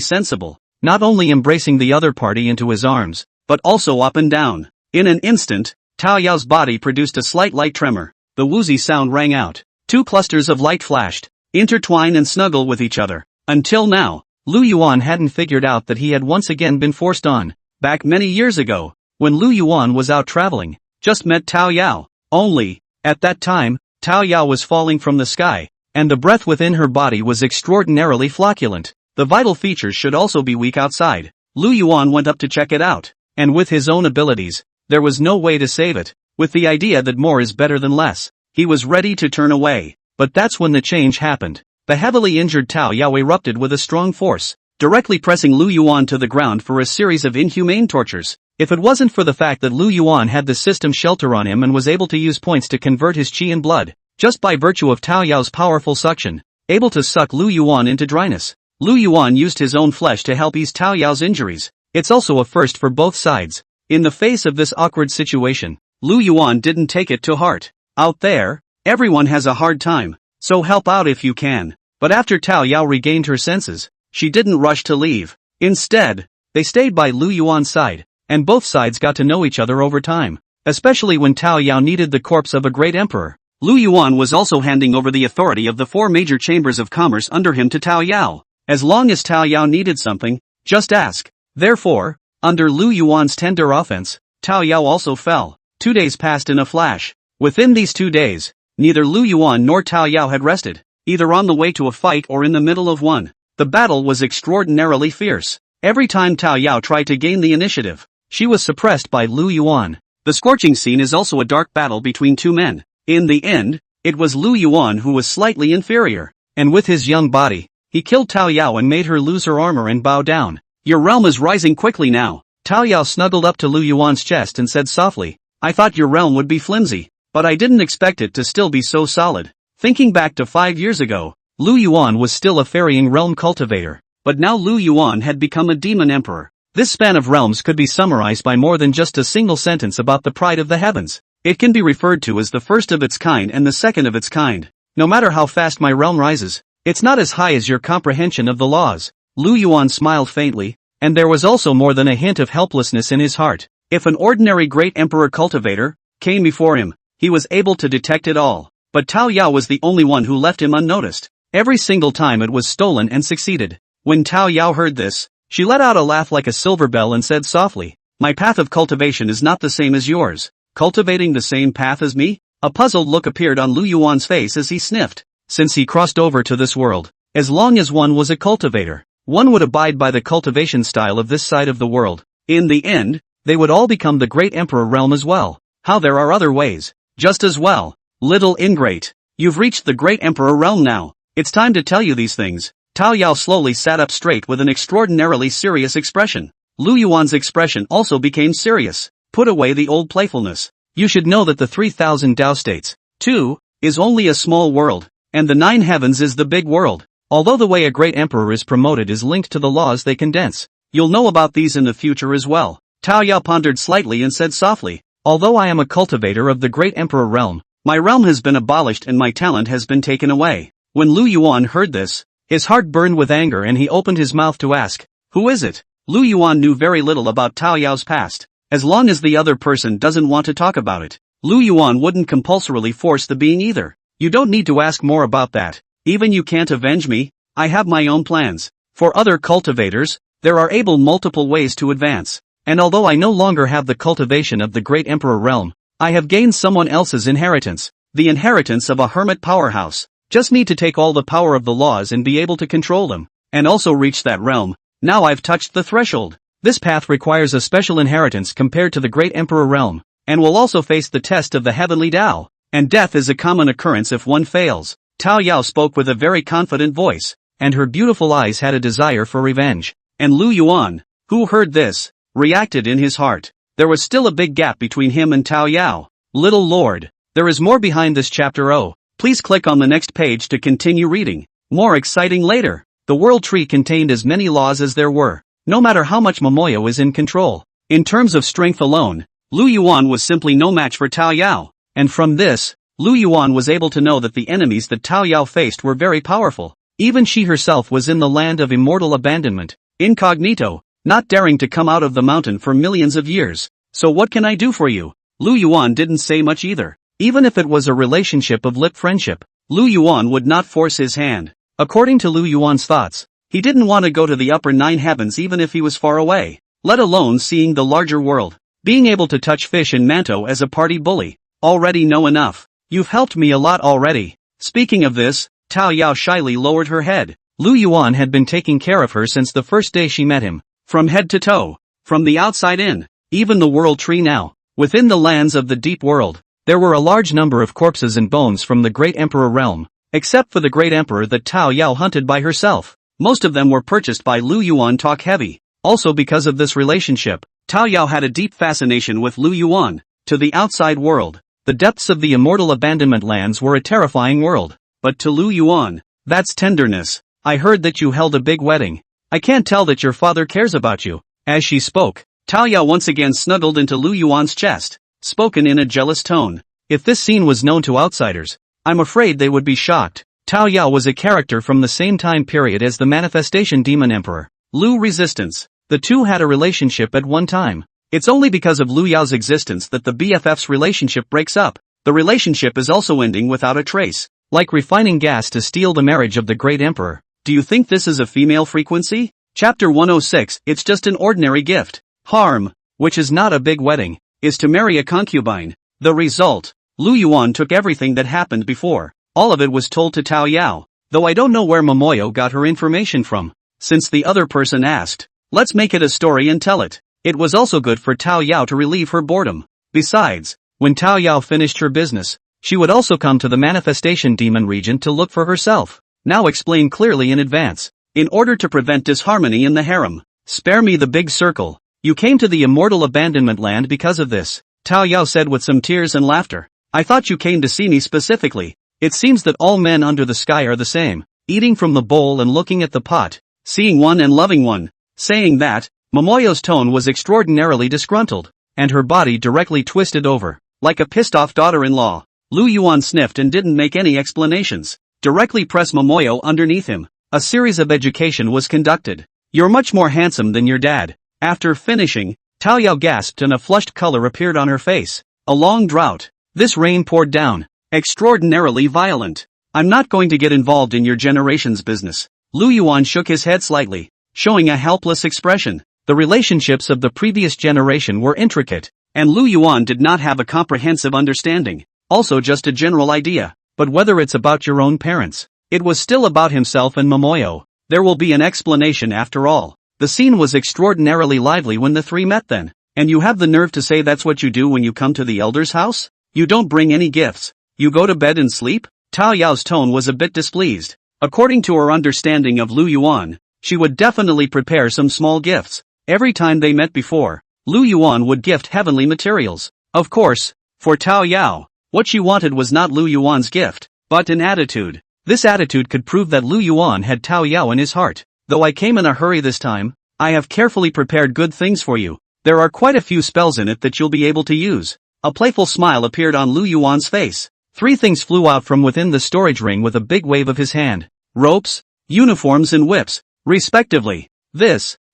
sensible, not only embracing the other party into his arms, but also up and down. In an instant, Tao Yao's body produced a slight light tremor. The woozy sound rang out. Two clusters of light flashed, intertwine and snuggle with each other. Until now, Lu Yuan hadn't figured out that he had once again been forced on. Back many years ago, when Lu Yuan was out traveling, just met Tao Yao. Only, at that time, Tao Yao was falling from the sky, and the breath within her body was extraordinarily flocculent. The vital features should also be weak outside. Lu Yuan went up to check it out, and with his own abilities, there was no way to save it. With the idea that more is better than less, he was ready to turn away. But that's when the change happened. The heavily injured Tao Yao erupted with a strong force, directly pressing Lu Yuan to the ground for a series of inhumane tortures. If it wasn't for the fact that Lu Yuan had the system shelter on him and was able to use points to convert his chi and blood, just by virtue of Tao Yao's powerful suction, able to suck Lu Yuan into dryness, Lu Yuan used his own flesh to help ease Tao Yao's injuries. It's also a first for both sides. In the face of this awkward situation, Lu Yuan didn't take it to heart. Out there, everyone has a hard time, so help out if you can. But after Tao Yao regained her senses, she didn't rush to leave. Instead, they stayed by Lu Yuan's side, and both sides got to know each other over time, especially when Tao Yao needed the corpse of a great emperor. Lu Yuan was also handing over the authority of the four major chambers of commerce under him to Tao Yao. As long as Tao Yao needed something, just ask. Therefore, under Lu Yuan's tender offense, Tao Yao also fell. 2 days passed in a flash. Within these 2 days, neither Lu Yuan nor Tao Yao had rested, either on the way to a fight or in the middle of one. The battle was extraordinarily fierce. Every time Tao Yao tried to gain the initiative, she was suppressed by Lu Yuan. The scorching scene is also a dark battle between two men. In the end, it was Lu Yuan who was slightly inferior, and with his young body, he killed Tao Yao and made her lose her armor and bow down. Your realm is rising quickly now. Tao Yao snuggled up to Lu Yuan's chest and said softly, I thought your realm would be flimsy, but I didn't expect it to still be so solid. Thinking back to 5 years ago, Lu Yuan was still a ferrying realm cultivator, but now Lu Yuan had become a demon emperor. This span of realms could be summarized by more than just a single sentence about the pride of the heavens. It can be referred to as the first of its kind and the second of its kind. No matter how fast my realm rises, it's not as high as your comprehension of the laws. Lu Yuan smiled faintly, and there was also more than a hint of helplessness in his heart. If an ordinary great emperor cultivator came before him, he was able to detect it all. But Tao Yao was the only one who left him unnoticed. Every single time it was stolen and succeeded. When Tao Yao heard this, she let out a laugh like a silver bell and said softly, "My path of cultivation is not the same as yours." Cultivating the same path as me? A puzzled look appeared on Lu Yuan's face as he sniffed. Since he crossed over to this world, as long as one was a cultivator, one would abide by the cultivation style of this side of the world. In the end, they would all become the great emperor realm as well. How there are other ways, just as well. Little ingrate. You've reached the great emperor realm now. It's time to tell you these things. Tao Yao slowly sat up straight with an extraordinarily serious expression. Lu Yuan's expression also became serious. Put away the old playfulness. You should know that the 3,000 Tao states, too, is only a small world, and the 9 heavens is the big world. Although the way a great emperor is promoted is linked to the laws they condense. You'll know about these in the future as well. Tao Yao pondered slightly and said softly, "Although I am a cultivator of the great emperor realm, my realm has been abolished and my talent has been taken away." When Lu Yuan heard this, his heart burned with anger and he opened his mouth to ask, "Who is it?" Lu Yuan knew very little about Tao Yao's past. As long as the other person doesn't want to talk about it, Lu Yuan wouldn't compulsorily force the being either. "You don't need to ask more about that. Even you can't avenge me. I have my own plans. For other cultivators, there are multiple ways to advance. And although I no longer have the cultivation of the great emperor realm, I have gained someone else's inheritance. The inheritance of a hermit powerhouse. Just need to take all the power of the laws and be able to control them. And also reach that realm. Now I've touched the threshold. This path requires a special inheritance compared to the great emperor realm, and will also face the test of the heavenly Tao, and death is a common occurrence if one fails." Tao Yao spoke with a very confident voice, and her beautiful eyes had a desire for revenge. And Lu Yuan, who heard this, reacted in his heart. There was still a big gap between him and Tao Yao. Little Lord, there is more behind this chapter. Please click on the next page to continue reading. More exciting later. The world tree contained as many laws as there were. No matter how much Momoyo is in control. In terms of strength alone, Lu Yuan was simply no match for Tao Yao, and from this, Lu Yuan was able to know that the enemies that Tao Yao faced were very powerful. Even she herself was in the land of immortal abandonment, incognito, not daring to come out of the mountain for millions of years. "So what can I do for you?" Lu Yuan didn't say much either. Even if it was a relationship of lip friendship, Lu Yuan would not force his hand. According to Lu Yuan's thoughts, he didn't want to go to the upper 9 heavens even if he was far away, let alone seeing the larger world. Being able to touch fish and manto as a party bully, already know enough. "You've helped me a lot already." Speaking of this, Tao Yao shyly lowered her head. Lu Yuan had been taking care of her since the first day she met him, from head to toe, from the outside in, even the world tree now. Within the lands of the deep world, there were a large number of corpses and bones from the great emperor realm, except for the great emperor that Tao Yao hunted by herself. Most of them were purchased by Lu Yuan talk heavy. Also because of this relationship, Tao Yao had a deep fascination with Lu Yuan. To the outside world, the depths of the immortal abandonment lands were a terrifying world. But to Lu Yuan, that's tenderness. "I heard that you held a big wedding. I can't tell that your father cares about you." As she spoke, Tao Yao once again snuggled into Lu Yuan's chest, spoken in a jealous tone. If this scene was known to outsiders, I'm afraid they would be shocked. Tao Yao was a character from the same time period as the manifestation demon emperor, Lu Resistance. The two had a relationship at one time. It's only because of Lu Yao's existence that the BFF's relationship breaks up. The relationship is also ending without a trace, like refining gas to steal the marriage of the great emperor. Do you think this is a female frequency? Chapter 106. It's just an ordinary gift. Harm, which is not a big wedding, is to marry a concubine. The result, Lu Yuan took everything that happened before. All of it was told to Tao Yao, though I don't know where Momoyo got her information from. Since the other person asked, let's make it a story and tell it. It was also good for Tao Yao to relieve her boredom. Besides, when Tao Yao finished her business, she would also come to the manifestation demon region to look for herself. Now explain clearly in advance, in order to prevent disharmony in the harem. Spare me the big circle. You came to the immortal abandonment land because of this, Tao Yao said with some tears and laughter. I thought you came to see me specifically. It seems that all men under the sky are the same, eating from the bowl and looking at the pot, seeing one and loving one. Saying that, Momoyo's tone was extraordinarily disgruntled, and her body directly twisted over, like a pissed-off daughter-in-law. Lu Yuan sniffed and didn't make any explanations. Directly press Momoyo underneath him. A series of education was conducted. You're much more handsome than your dad. After finishing, Tao Yao gasped and a flushed color appeared on her face. A long drought. This rain poured down. Extraordinarily violent. I'm not going to get involved in your generation's business. Lu Yuan shook his head slightly, showing a helpless expression. The relationships of the previous generation were intricate, and Lu Yuan did not have a comprehensive understanding. Also just a general idea. But whether it's about your own parents, it was still about himself and Momoyo. There will be an explanation after all. The scene was extraordinarily lively when the three met then. And you have the nerve to say that's what you do when you come to the elder's house? You don't bring any gifts. You go to bed and sleep? Tao Yao's tone was a bit displeased. According to her understanding of Lu Yuan, she would definitely prepare some small gifts. Every time they met before, Lu Yuan would gift heavenly materials. Of course, for Tao Yao, what she wanted was not Lu Yuan's gift, but an attitude. This attitude could prove that Lu Yuan had Tao Yao in his heart. Though I came in a hurry this time, I have carefully prepared good things for you. There are quite a few spells in it that you'll be able to use. A playful smile appeared on Lu Yuan's face. 3 things flew out from within the storage ring with a big wave of his hand. Ropes, uniforms and whips, respectively.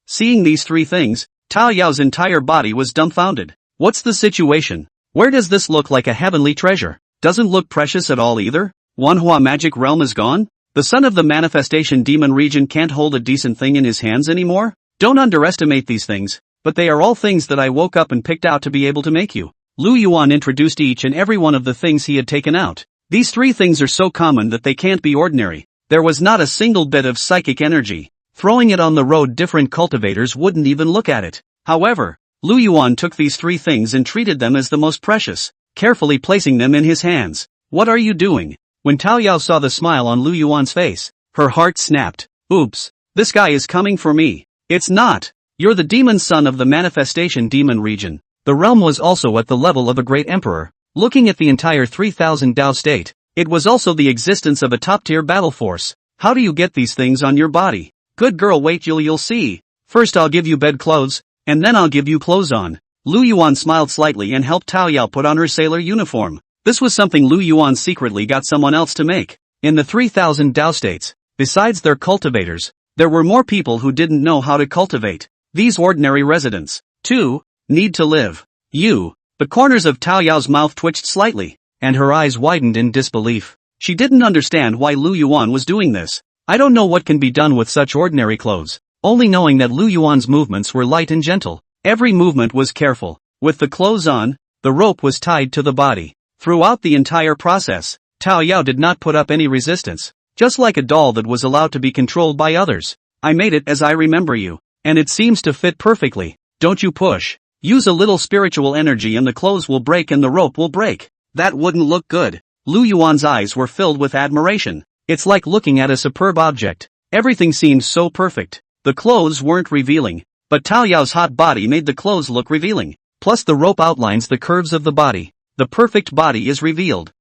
Seeing these 3 things, Tao Yao's entire body was dumbfounded. What's the situation? Where does this look like a heavenly treasure? Doesn't look precious at all either? Manhwa magic realm is gone? The son of the manifestation demon region can't hold a decent thing in his hands anymore? Don't underestimate these things, but they are all things that I woke up and picked out to be able to make you. Lu Yuan introduced each and every one of the things he had taken out. These 3 things are so common that they can't be ordinary. There was not a single bit of psychic energy. Throwing it on the road, different cultivators wouldn't even look at it. However, Lu Yuan took these 3 things and treated them as the most precious, carefully placing them in his hands. What are you doing? When Tao Yao saw the smile on Lu Yuan's face, her heart snapped. Oops, this guy is coming for me. It's not. You're the demon son of the manifestation demon region. The realm was also at the level of a great emperor. Looking at the entire 3000 Dao state, it was also the existence of a top-tier battle force. How do you get these things on your body? Good girl, wait, you'll see. First I'll give you bed clothes, and then I'll give you clothes on. Lu Yuan smiled slightly and helped Tao Yao put on her sailor uniform. This was something Lu Yuan secretly got someone else to make. In the 3000 Dao states, besides their cultivators, there were more people who didn't know how to cultivate. These ordinary residents, too, need to live. The corners of Tao Yao's mouth twitched slightly, and her eyes widened in disbelief. She didn't understand why Lu Yuan was doing this. I don't know what can be done with such ordinary clothes, only knowing that Lu Yuan's movements were light and gentle. Every movement was careful. With the clothes on, the rope was tied to the body. Throughout the entire process, Tao Yao did not put up any resistance, just like a doll that was allowed to be controlled by others. I made it as I remember you, and it seems to fit perfectly. Don't you push. Use a little spiritual energy and the clothes will break and the rope will break. That wouldn't look good. Lu Yuan's eyes were filled with admiration. It's like looking at a superb object. Everything seemed so perfect. The clothes weren't revealing, but Tao Yao's hot body made the clothes look revealing. Plus the rope outlines the curves of the body. The perfect body is revealed.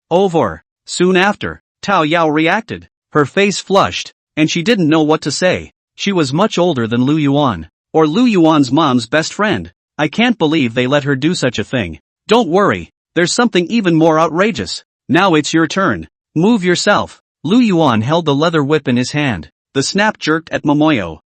Over. Soon after, Tao Yao reacted. Her face flushed, and she didn't know what to say. She was much older than Lu Yuan, or Lu Yuan's mom's best friend. I can't believe they let her do such a thing. Don't worry, there's something even more outrageous. Now it's your turn. Move yourself. Lu Yuan held the leather whip in his hand. The snap jerked at Momoyo.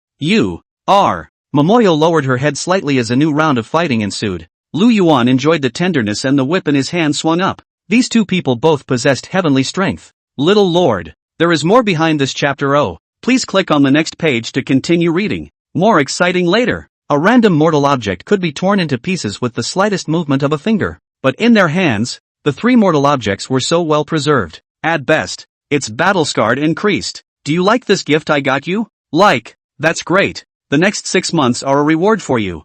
Momoyo lowered her head slightly as a new round of fighting ensued. Lu Yuan enjoyed the tenderness and the whip in his hand swung up. These 2 people both possessed heavenly strength. Little Lord, there is more behind this chapter. Please click on the next page to continue reading. More exciting later. A random mortal object could be torn into pieces with the slightest movement of a finger. But in their hands, the 3 mortal objects were so well preserved. At best, its battle scarred increased. Do you like this gift I got you? That's great. The next 6 months are a reward for you.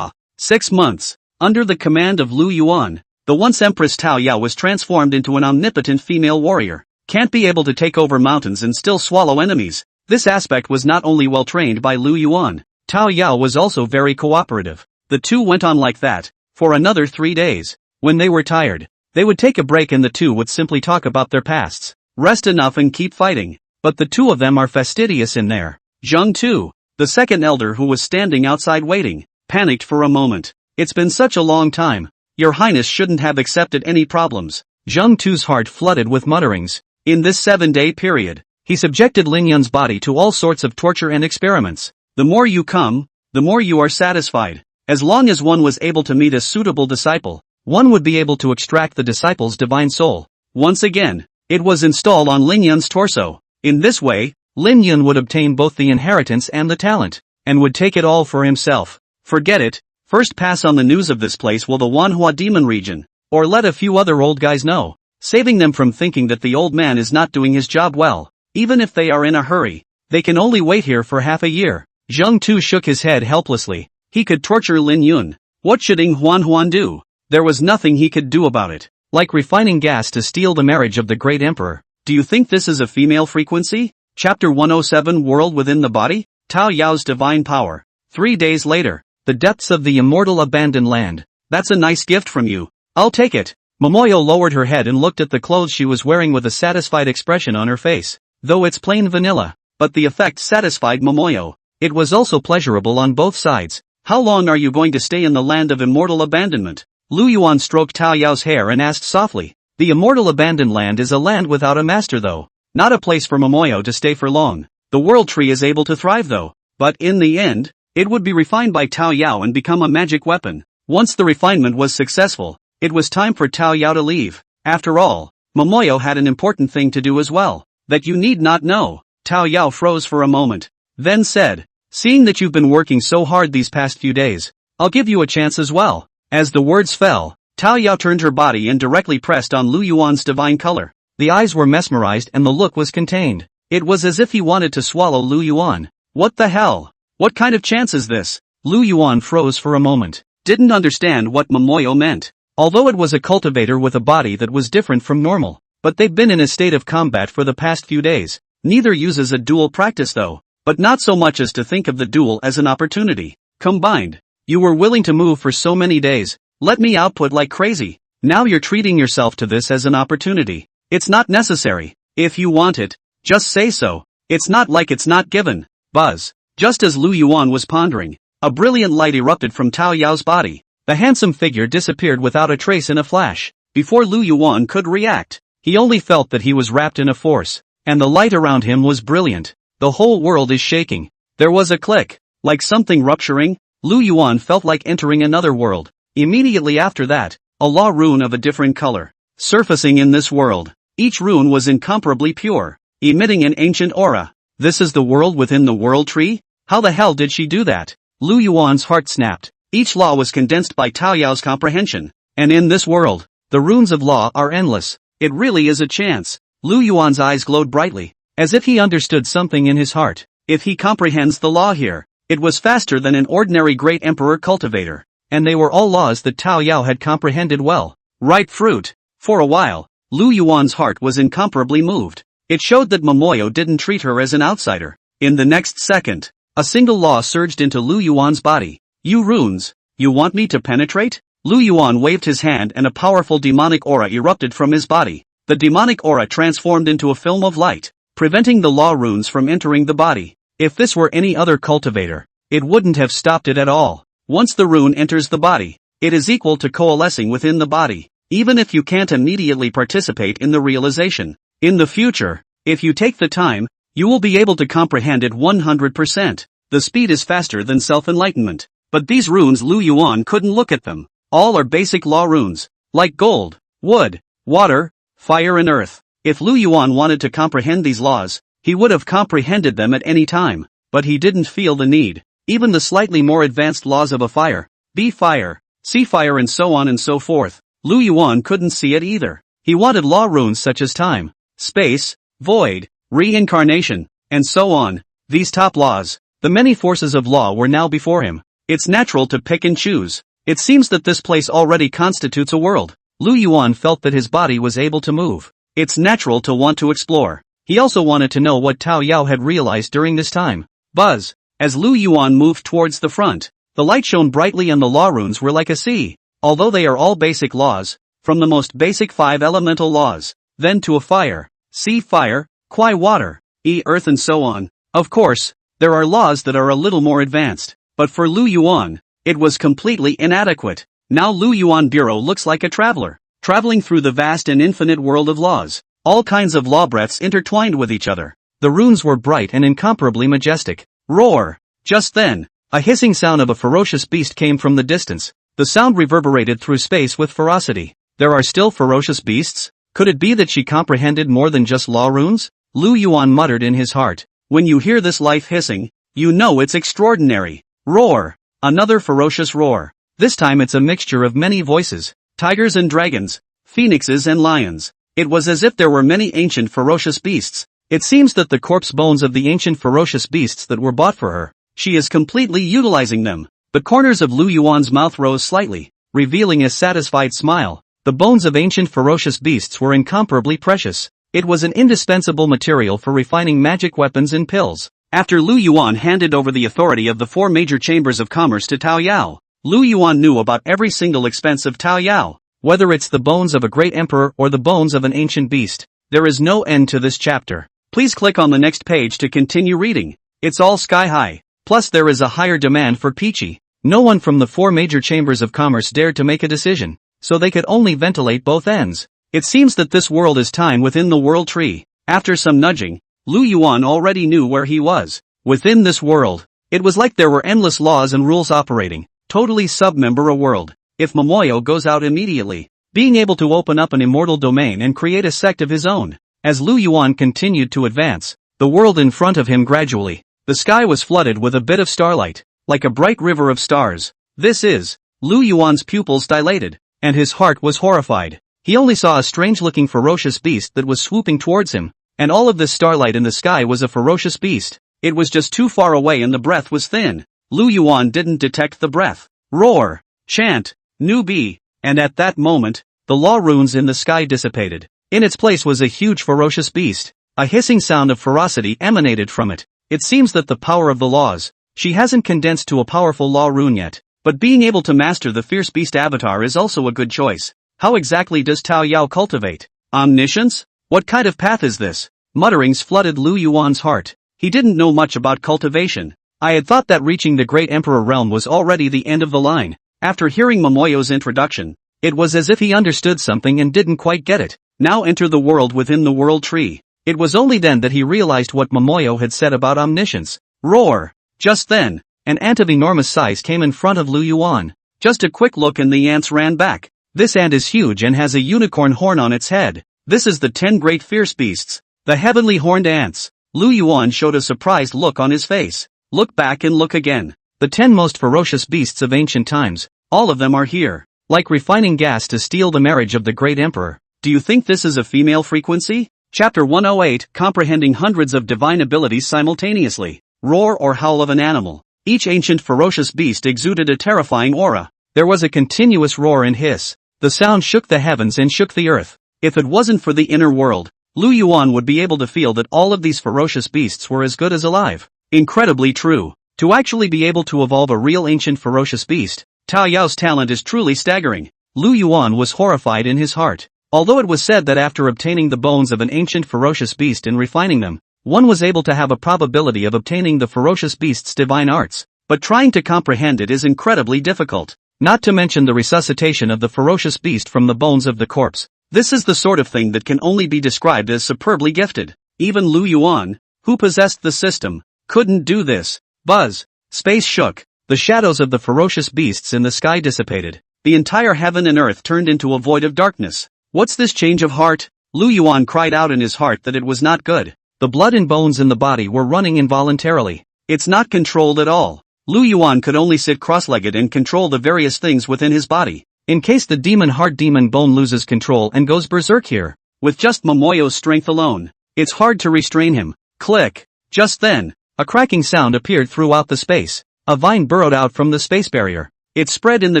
6 months. Under the command of Lu Yuan, the once Empress Tao Yao was transformed into an omnipotent female warrior. Can't be able to take over mountains and still swallow enemies. This aspect was not only well trained by Lu Yuan, Tao Yao was also very cooperative. The 2 went on like that for another 3 days. When they were tired, they would take a break and the 2 would simply talk about their pasts. Rest enough and keep fighting. But the 2 of them are fastidious in there. Zheng too, the second elder who was standing outside waiting, panicked for a moment. It's been such a long time. Your Highness shouldn't have accepted any problems. Zheng Tu's heart flooded with mutterings. In this 7-day period, he subjected Lin Yun's body to all sorts of torture and experiments. The more you come, the more you are satisfied. As long as one was able to meet a suitable disciple, one would be able to extract the disciple's divine soul. Once again, it was installed on Lin Yun's torso. In this way, Lin Yun would obtain both the inheritance and the talent, and would take it all for himself. Forget it, first pass on the news of this place while the Manhwa demon region, or let a few other old guys know, saving them from thinking that the old man is not doing his job well. Even if they are in a hurry, they can only wait here for half a year. Zheng Tu shook his head helplessly. He could torture Lin Yun. What should Ing Huan do? There was nothing he could do about it. Like refining gas to steal the marriage of the great emperor. Do you think this is a female frequency? Chapter 107 World Within the Body? Tao Yao's Divine Power. 3 days later. The depths of the immortal abandoned land. That's a nice gift from you. I'll take it. Momoyo lowered her head and looked at the clothes she was wearing with a satisfied expression on her face. Though it's plain vanilla, but the effect satisfied Momoyo. It was also pleasurable on both sides. How long are you going to stay in the land of immortal abandonment? Lu Yuan stroked Tao Yao's hair and asked softly. The immortal abandoned land is a land without a master though. Not a place for Momoyo to stay for long. The world tree is able to thrive though. But in the end, it would be refined by Tao Yao and become a magic weapon. Once the refinement was successful, it was time for Tao Yao to leave. After all, Momoyo had an important thing to do as well. That you need not know. Tao Yao froze for a moment. Then said, seeing that you've been working so hard these past few days, I'll give you a chance as well. As the words fell, Tao Yao turned her body and directly pressed on Lu Yuan's divine color. The eyes were mesmerized and the look was contained. It was as if he wanted to swallow Lu Yuan. What the hell? What kind of chance is this? Lu Yuan froze for a moment. Didn't understand what Momoyo meant. Although it was a cultivator with a body that was different from normal. But they've been in a state of combat for the past few days. Neither uses a duel practice though. But not so much as to think of the duel as an opportunity. Combined. You were willing to move for so many days. Let me output like crazy. Now you're treating yourself to this as an opportunity. It's not necessary. If you want it, just say so. It's not like it's not given. Buzz. Just as Lu Yuan was pondering, a brilliant light erupted from Tao Yao's body. The handsome figure disappeared without a trace in a flash. Before Lu Yuan could react, he only felt that he was wrapped in a force, and the light around him was brilliant. The whole world is shaking. There was a click, like something rupturing. Lu Yuan felt like entering another world. Immediately after that, a law rune of a different color, surfacing in this world. Each rune was incomparably pure, emitting an ancient aura. This is the world within the world tree? How the hell did she do that? Lu Yuan's heart snapped. Each law was condensed by Tao Yao's comprehension. And in this world, the runes of law are endless. It really is a chance. Lu Yuan's eyes glowed brightly, as if he understood something in his heart. If he comprehends the law here, it was faster than an ordinary great emperor cultivator. And they were all laws that Tao Yao had comprehended well. Ripe fruit. For a while, Lu Yuan's heart was incomparably moved. It showed that Momoyo didn't treat her as an outsider. In the next second, a single law surged into Lu Yuan's body. You runes, you want me to penetrate? Lu Yuan waved his hand and a powerful demonic aura erupted from his body. The demonic aura transformed into a film of light, preventing the law runes from entering the body. If this were any other cultivator, it wouldn't have stopped it at all. Once the rune enters the body, it is equal to coalescing within the body, even if you can't immediately participate in the realization. In the future, if you take the time, you will be able to comprehend it 100%. The speed is faster than self-enlightenment. But these runes Lu Yuan couldn't look at them. All are basic law runes, like gold, wood, water, fire and earth. If Lu Yuan wanted to comprehend these laws, he would have comprehended them at any time, but he didn't feel the need. Even the slightly more advanced laws of a fire, B fire, C fire and so on and so forth, Lu Yuan couldn't see it either. He wanted law runes such as time, space, void, reincarnation, and so on. These top laws, the many forces of law were now before him. It's natural to pick and choose. It seems that this place already constitutes a world. Lu Yuan felt that his body was able to move. It's natural to want to explore. He also wanted to know what Tao Yao had realized during this time. Buzz. As Lu Yuan moved towards the front, the light shone brightly and the law runes were like a sea. Although they are all basic laws, from the most basic 5 elemental laws, then to a fire, C fire, Qui water, E earth and so on. Of course, there are laws that are a little more advanced, but for Lu Yuan, it was completely inadequate. Now Lu Yuan Bureau looks like a traveler. traveling through the vast and infinite world of laws. All kinds of law breaths intertwined with each other. The runes were bright and incomparably majestic. Roar! Just then, a hissing sound of a ferocious beast came from the distance. The sound reverberated through space with ferocity. There are still ferocious beasts? Could it be that she comprehended more than just law runes? Lu Yuan muttered in his heart. When you hear this life hissing, you know it's extraordinary. Roar! Another ferocious roar. This time it's a mixture of many voices. Tigers and dragons. Phoenixes and lions. It was as if there were many ancient ferocious beasts. It seems that the corpse bones of the ancient ferocious beasts that were bought for her, she is completely utilizing them. The corners of Lu Yuan's mouth rose slightly, revealing a satisfied smile. The bones of ancient ferocious beasts were incomparably precious. It was an indispensable material for refining magic weapons and pills. After Lu Yuan handed over the authority of the 4 major chambers of commerce to Tao Yao, Lu Yuan knew about every single expense of Tao Yao. Whether it's the bones of a great emperor or the bones of an ancient beast, there is no end to this chapter. Please click on the next page to continue reading. It's all sky high. Plus there is a higher demand for Peachy. No one from the 4 major chambers of commerce dared to make a decision, so they could only ventilate both ends. It seems that this world is time within the world tree. After some nudging, Lu Yuan already knew where he was. Within this world, it was like there were endless laws and rules operating, totally submember a world. If Momoyo goes out immediately, being able to open up an immortal domain and create a sect of his own. As Lu Yuan continued to advance, the world in front of him gradually, the sky was flooded with a bit of starlight, like a bright river of stars. Lu Yuan's pupils dilated, and his heart was horrified. He only saw a strange-looking ferocious beast that was swooping towards him, and all of this starlight in the sky was a ferocious beast. It was just too far away and the breath was thin. Lu Yuan didn't detect the breath. Roar! Chant! Newbie! And at that moment, the law runes in the sky dissipated. In its place was a huge ferocious beast. A hissing sound of ferocity emanated from it. It seems that the power of the laws, she hasn't condensed to a powerful law rune yet, but being able to master the fierce beast avatar is also a good choice. How exactly does Tao Yao cultivate omniscience? What kind of path is this? Mutterings flooded Lu Yuan's heart. He didn't know much about cultivation. I had thought that reaching the Great Emperor realm was already the end of the line. After hearing Momoyo's introduction, it was as if he understood something and didn't quite get it. Now enter the world within the world tree. It was only then that he realized what Momoyo had said about omniscience. Roar! Just then, an ant of enormous size came in front of Lu Yuan. Just a quick look and the ants ran back. This ant is huge and has a unicorn horn on its head. This is the 10 great fierce beasts, the heavenly horned ants. Lu Yuan showed a surprised look on his face. Look back and look again. The 10 most ferocious beasts of ancient times, all of them are here. Like refining gas to steal the marriage of the great emperor. Do you think this is a female frequency? Chapter 108, Comprehending hundreds of divine abilities simultaneously. Roar or howl of an animal. Each ancient ferocious beast exuded a terrifying aura. There was a continuous roar and hiss. The sound shook the heavens and shook the earth. If it wasn't for the inner world, Lu Yuan would be able to feel that all of these ferocious beasts were as good as alive. Incredibly true. To actually be able to evolve a real ancient ferocious beast, Tao Yao's talent is truly staggering. Lu Yuan was horrified in his heart. Although it was said that after obtaining the bones of an ancient ferocious beast and refining them, one was able to have a probability of obtaining the ferocious beast's divine arts, but trying to comprehend it is incredibly difficult. Not to mention the resuscitation of the ferocious beast from the bones of the corpse. This is the sort of thing that can only be described as superbly gifted. Even Lu Yuan, who possessed the system, couldn't do this. Buzz. Space shook. The shadows of the ferocious beasts in the sky dissipated. The entire heaven and earth turned into a void of darkness. What's this change of heart? Lu Yuan cried out in his heart that it was not good. The blood and bones in the body were running involuntarily. It's not controlled at all. Lu Yuan could only sit cross-legged and control the various things within his body. In case the demon heart demon bone loses control and goes berserk here. With just Momoyo's strength alone, it's hard to restrain him. Click. Just then, a cracking sound appeared throughout the space. A vine burrowed out from the space barrier. It spread in the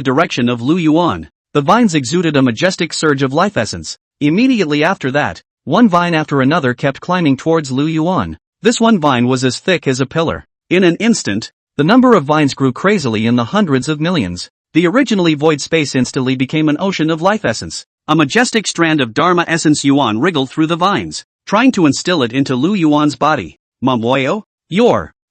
direction of Lu Yuan. The vines exuded a majestic surge of life essence. Immediately after that, one vine after another kept climbing towards Lu Yuan. This one vine was as thick as a pillar. In an instant, the number of vines grew crazily in the hundreds of millions. The originally void space instantly became an ocean of life essence. A majestic strand of Dharma essence Yuan wriggled through the vines, trying to instill it into Lu Yuan's body. Momoyo?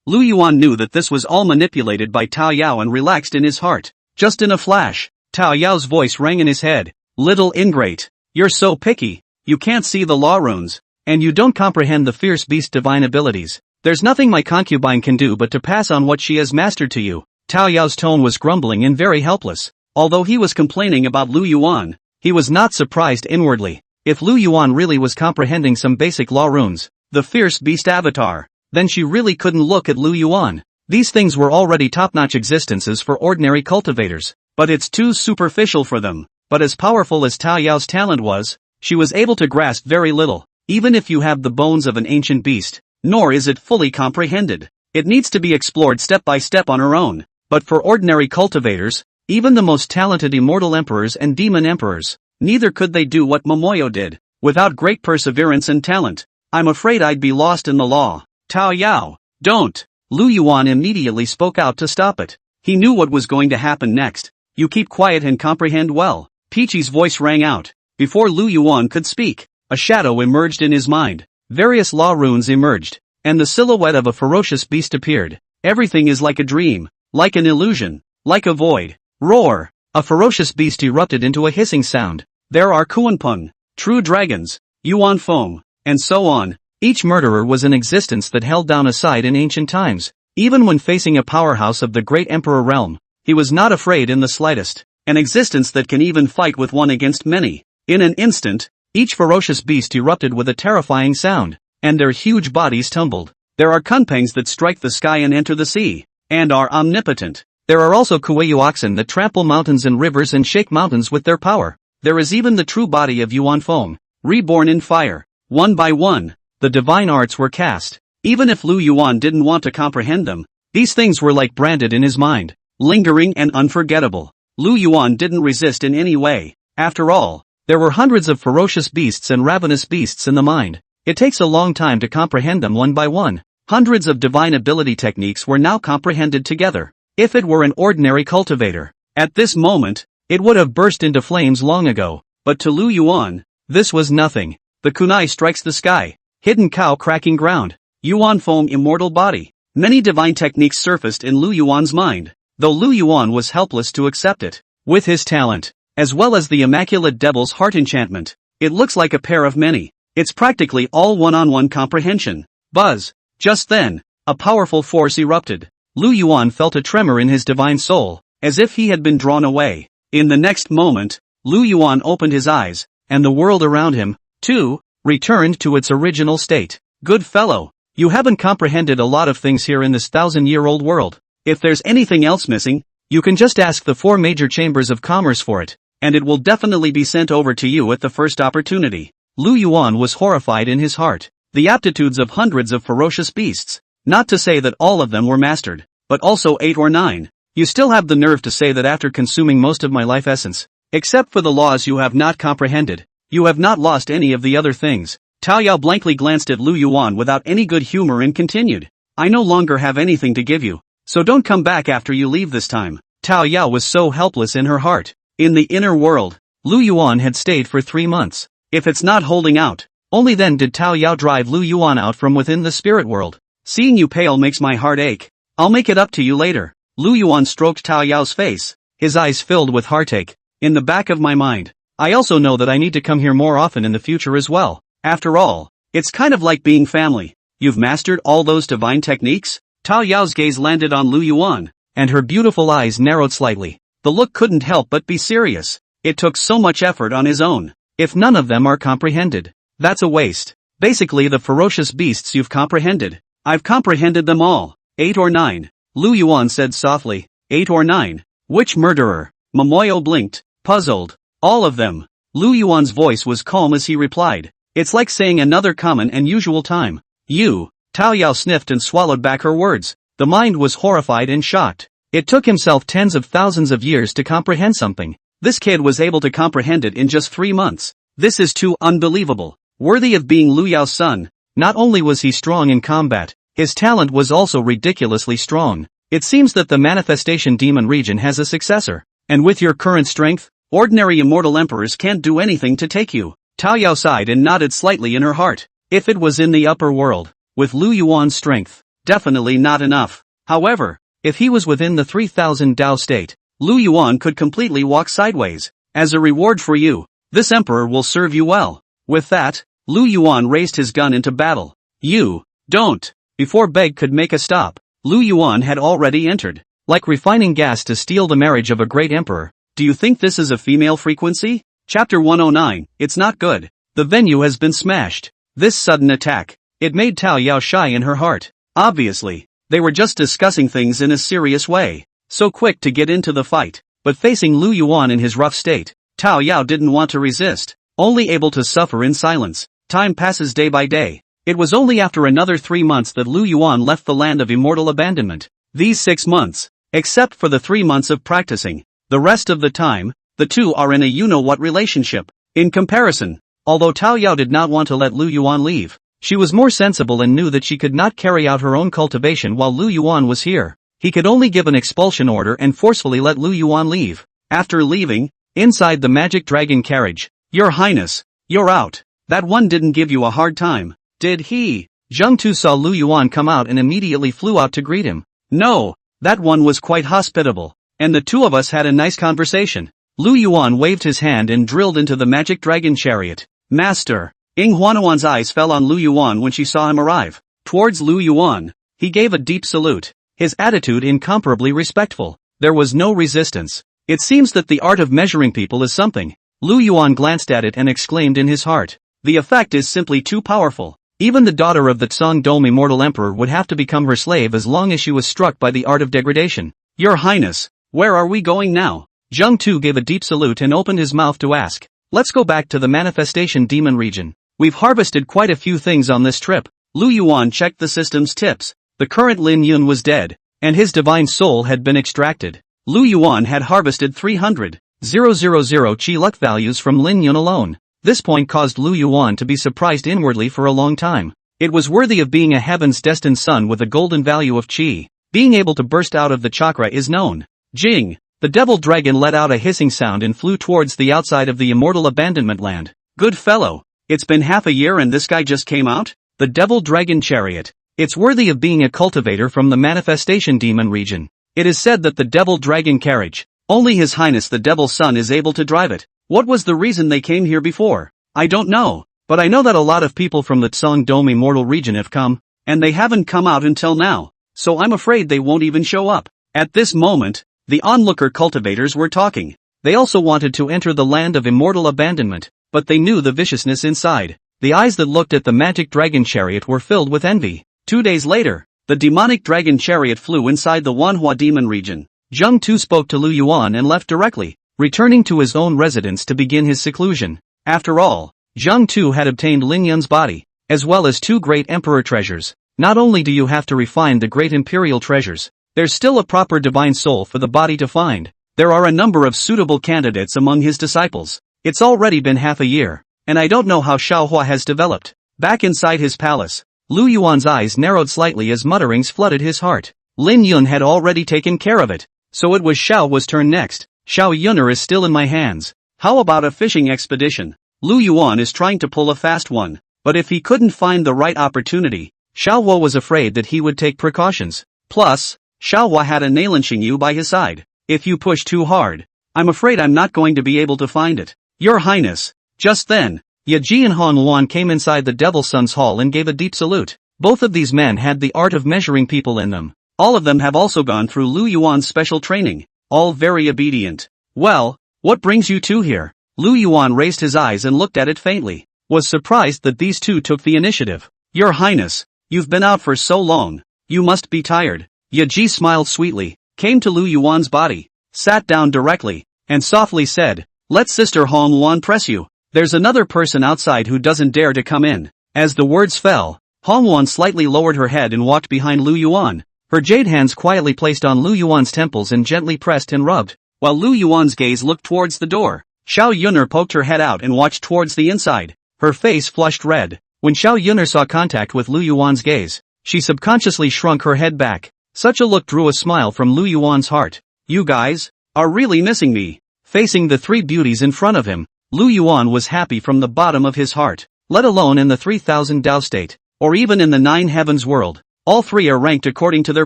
Lu Yuan knew that this was all manipulated by Tao Yao and relaxed in his heart. Just in a flash, Tao Yao's voice rang in his head. Little ingrate. You're so picky. You can't see the law runes. And you don't comprehend the fierce beast's divine abilities. There's nothing my concubine can do but to pass on what she has mastered to you. Tao Yao's tone was grumbling and very helpless. Although he was complaining about Lu Yuan, he was not surprised inwardly. If Lu Yuan really was comprehending some basic law runes, the fierce beast avatar, then she really couldn't look at Lu Yuan. These things were already top-notch existences for ordinary cultivators, but it's too superficial for them. But as powerful as Tao Yao's talent was, she was able to grasp very little, even if you have the bones of an ancient beast, nor is it fully comprehended. It needs to be explored step by step on her own. But for ordinary cultivators, even the most talented immortal emperors and demon emperors, neither could they do what Momoyo did, without great perseverance and talent. I'm afraid I'd be lost in the law. Tao Yao, don't! Lu Yuan immediately spoke out to stop it. He knew what was going to happen next. You keep quiet and comprehend well. Peachy's voice rang out. Before Lu Yuan could speak, a shadow emerged in his mind. Various law runes emerged, and the silhouette of a ferocious beast appeared. Everything is like a dream, like an illusion, like a void. Roar! A ferocious beast erupted into a hissing sound. There are Kuanpeng, true dragons, Yuan Feng, and so on. Each murderer was an existence that held down a side in ancient times. Even when facing a powerhouse of the great emperor realm, he was not afraid in the slightest. An existence that can even fight with one against many. In an instant, each ferocious beast erupted with a terrifying sound, and their huge bodies tumbled. There are Kunpangs that strike the sky and enter the sea, and are omnipotent. There are also Kueyu oxen that trample mountains and rivers and shake mountains with their power. There is even the true body of Yuan Feng, reborn in fire. One by one, the divine arts were cast. Even if Lu Yuan didn't want to comprehend them, these things were like branded in his mind, lingering and unforgettable. Lu Yuan didn't resist in any way. After all, there were hundreds of ferocious beasts and ravenous beasts in the mind. It takes a long time to comprehend them one by one. Hundreds of divine ability techniques were now comprehended together. If it were an ordinary cultivator, at this moment, it would have burst into flames long ago. But to Lu Yuan, this was nothing. The kunai strikes the sky. Hidden cow cracking ground. Yuan Feng immortal body. Many divine techniques surfaced in Lu Yuan's mind, though Lu Yuan was helpless to accept it. With his talent, as well as the immaculate devil's heart enchantment, it looks like a pair of many. It's practically all one-on-one comprehension. Buzz. Just then, a powerful force erupted. Lu Yuan felt a tremor in his divine soul, as if he had been drawn away. In the next moment, Lu Yuan opened his eyes, and the world around him, too, returned to its original state. Good fellow, you haven't comprehended a lot of things here in this 1,000-year-old world. If there's anything else missing, you can just ask the 4 major chambers of commerce for it, and it will definitely be sent over to you at the first opportunity. Lu Yuan was horrified in his heart. The aptitudes of hundreds of ferocious beasts. Not to say that all of them were mastered, but also 8 or 9. You still have the nerve to say that after consuming most of my life essence, except for the laws you have not comprehended, you have not lost any of the other things. Tao Yao blankly glanced at Lu Yuan without any good humor and continued. I no longer have anything to give you, so don't come back after you leave this time. Tao Yao was so helpless in her heart. In the inner world, Lu Yuan had stayed for 3 months. If it's not holding out, only then did Tao Yao drive Lu Yuan out from within the spirit world. Seeing you pale makes my heart ache. I'll make it up to you later. Lu Yuan stroked Tao Yao's face, his eyes filled with heartache. In the back of my mind, I also know that I need to come here more often in the future as well. After all, it's kind of like being family. You've mastered all those divine techniques? Tao Yao's gaze landed on Lu Yuan, and her beautiful eyes narrowed slightly. The look couldn't help but be serious. It took so much effort on his own. If none of them are comprehended, that's a waste. Basically the ferocious beasts you've comprehended. I've comprehended them all. 8 or 9. Lu Yuan said softly. 8 or 9. Which murderer? Momoyo blinked, puzzled. All of them. Lu Yuan's voice was calm as he replied. It's like saying another common and usual time. You. Tao Yao sniffed and swallowed back her words. The mind was horrified and shocked. It took himself tens of thousands of years to comprehend something. This kid was able to comprehend it in just 3 months. This is too unbelievable. Worthy of being Lu Yao's son. Not only was he strong in combat, his talent was also ridiculously strong. It seems that the manifestation demon region has a successor. And with your current strength, ordinary immortal emperors can't do anything to take you. Tao Yao sighed and nodded slightly in her heart. If it was in the upper world, with Lu Yuan's strength, definitely not enough. However, if he was within the 3000 Dao state, Lu Yuan could completely walk sideways. As a reward for you, this emperor will serve you well. With that, Lu Yuan raised his gun into battle. You, don't. Before Beg could make a stop, Lu Yuan had already entered. Like refining gas to steal the marriage of a great emperor. Do you think this is a female frequency? Chapter 109, it's not good. The venue has been smashed. This sudden attack, it made Tao Yao shy in her heart. Obviously, they were just discussing things in a serious way. So quick to get into the fight. But facing Lu Yuan in his rough state, Tao Yao didn't want to resist, only able to suffer in silence. Time passes day by day. It was only after another 3 months that Lu Yuan left the land of immortal abandonment. These 6 months, except for the 3 months of practicing, the rest of the time, the two are in a you-know-what relationship. In comparison, although Tao Yao did not want to let Lu Yuan leave, she was more sensible and knew that she could not carry out her own cultivation while Lu Yuan was here. He could only give an expulsion order and forcefully let Lu Yuan leave. After leaving, inside the magic dragon carriage, Your Highness, you're out. That one didn't give you a hard time, did he? Zheng Tu saw Lu Yuan come out and immediately flew out to greet him. No, that one was quite hospitable, and the two of us had a nice conversation. Lu Yuan waved his hand and drilled into the magic dragon chariot. Master. Ying Huanuan's eyes fell on Lu Yuan when she saw him arrive. Towards Lu Yuan, he gave a deep salute, his attitude incomparably respectful. There was no resistance. It seems that the art of measuring people is something. Lu Yuan glanced at it and exclaimed in his heart. The effect is simply too powerful. Even the daughter of the Tsang-Dome immortal emperor would have to become her slave as long as she was struck by the art of degradation. Your Highness, where are we going now? Zheng Tu gave a deep salute and opened his mouth to ask. Let's go back to the manifestation demon region. We've harvested quite a few things on this trip. Lu Yuan checked the system's tips. The current Lin Yun was dead, and his divine soul had been extracted. Lu Yuan had harvested 300,000 chi luck values from Lin Yun alone. This point caused Lu Yuan to be surprised inwardly for a long time. It was worthy of being a heaven's destined son with a golden value of chi. Being able to burst out of the chakra is known. Jing. The devil dragon let out a hissing sound and flew towards the outside of the immortal abandonment land. Good fellow. It's been half a year and this guy just came out? The devil dragon chariot. It's worthy of being a cultivator from the manifestation demon region. It is said that the devil dragon carriage, only His Highness the Devil's Son is able to drive it. What was the reason they came here before? I don't know, but I know that a lot of people from the Tsang-Dome immortal region have come, and they haven't come out until now, so I'm afraid they won't even show up. At this moment, the onlooker cultivators were talking. They also wanted to enter the land of immortal abandonment, but they knew the viciousness inside. The eyes that looked at the magic dragon chariot were filled with envy. 2 days later, the demonic dragon chariot flew inside the Wanhua demon region. Zheng Tu spoke to Lu Yuan and left directly, returning to his own residence to begin his seclusion. After all, Zheng Tu had obtained Lin Yun's body, as well as 2 great emperor treasures. Not only do you have to refine the great imperial treasures, there's still a proper divine soul for the body to find. There are a number of suitable candidates among his disciples. It's already been half a year, and I don't know how Xiao Huo has developed. Back inside his palace, Lu Yuan's eyes narrowed slightly as mutterings flooded his heart. Lin Yun had already taken care of it, so it was Xiao Huo's turn next. Xiao Yun'er is still in my hands. How about a fishing expedition? Lu Yuan is trying to pull a fast one, but if he couldn't find the right opportunity, Xiao Huo was afraid that he would take precautions. Plus, Xiao Huo had a Nalan Xingyu by his side. If you push too hard, I'm afraid I'm not going to be able to find it. Your Highness. Just then, Yaji and Han Luan came inside the Devil's Son's hall and gave a deep salute. Both of these men had the art of measuring people in them. All of them have also gone through Lu Yuan's special training, all very obedient. Well, what brings you two here? Lu Yuan raised his eyes and looked at it faintly, was surprised that these two took the initiative. Your Highness, you've been out for so long, you must be tired. Yaji smiled sweetly, came to Lu Yuan's body, sat down directly, and softly said, let Sister Han Luan press you. There's another person outside who doesn't dare to come in. As the words fell, Han Luan slightly lowered her head and walked behind Lu Yuan. Her jade hands quietly placed on Lu Yuan's temples and gently pressed and rubbed, while Lu Yuan's gaze looked towards the door. Xiao Yun'er poked her head out and watched towards the inside. Her face flushed red. When Xiao Yun'er saw contact with Lu Yuan's gaze, she subconsciously shrunk her head back. Such a look drew a smile from Lu Yuan's heart. You guys are really missing me. Facing the 3 beauties in front of him, Lu Yuan was happy from the bottom of his heart. Let alone in the 3000 Dao state, or even in the 9 heavens world. All 3 are ranked according to their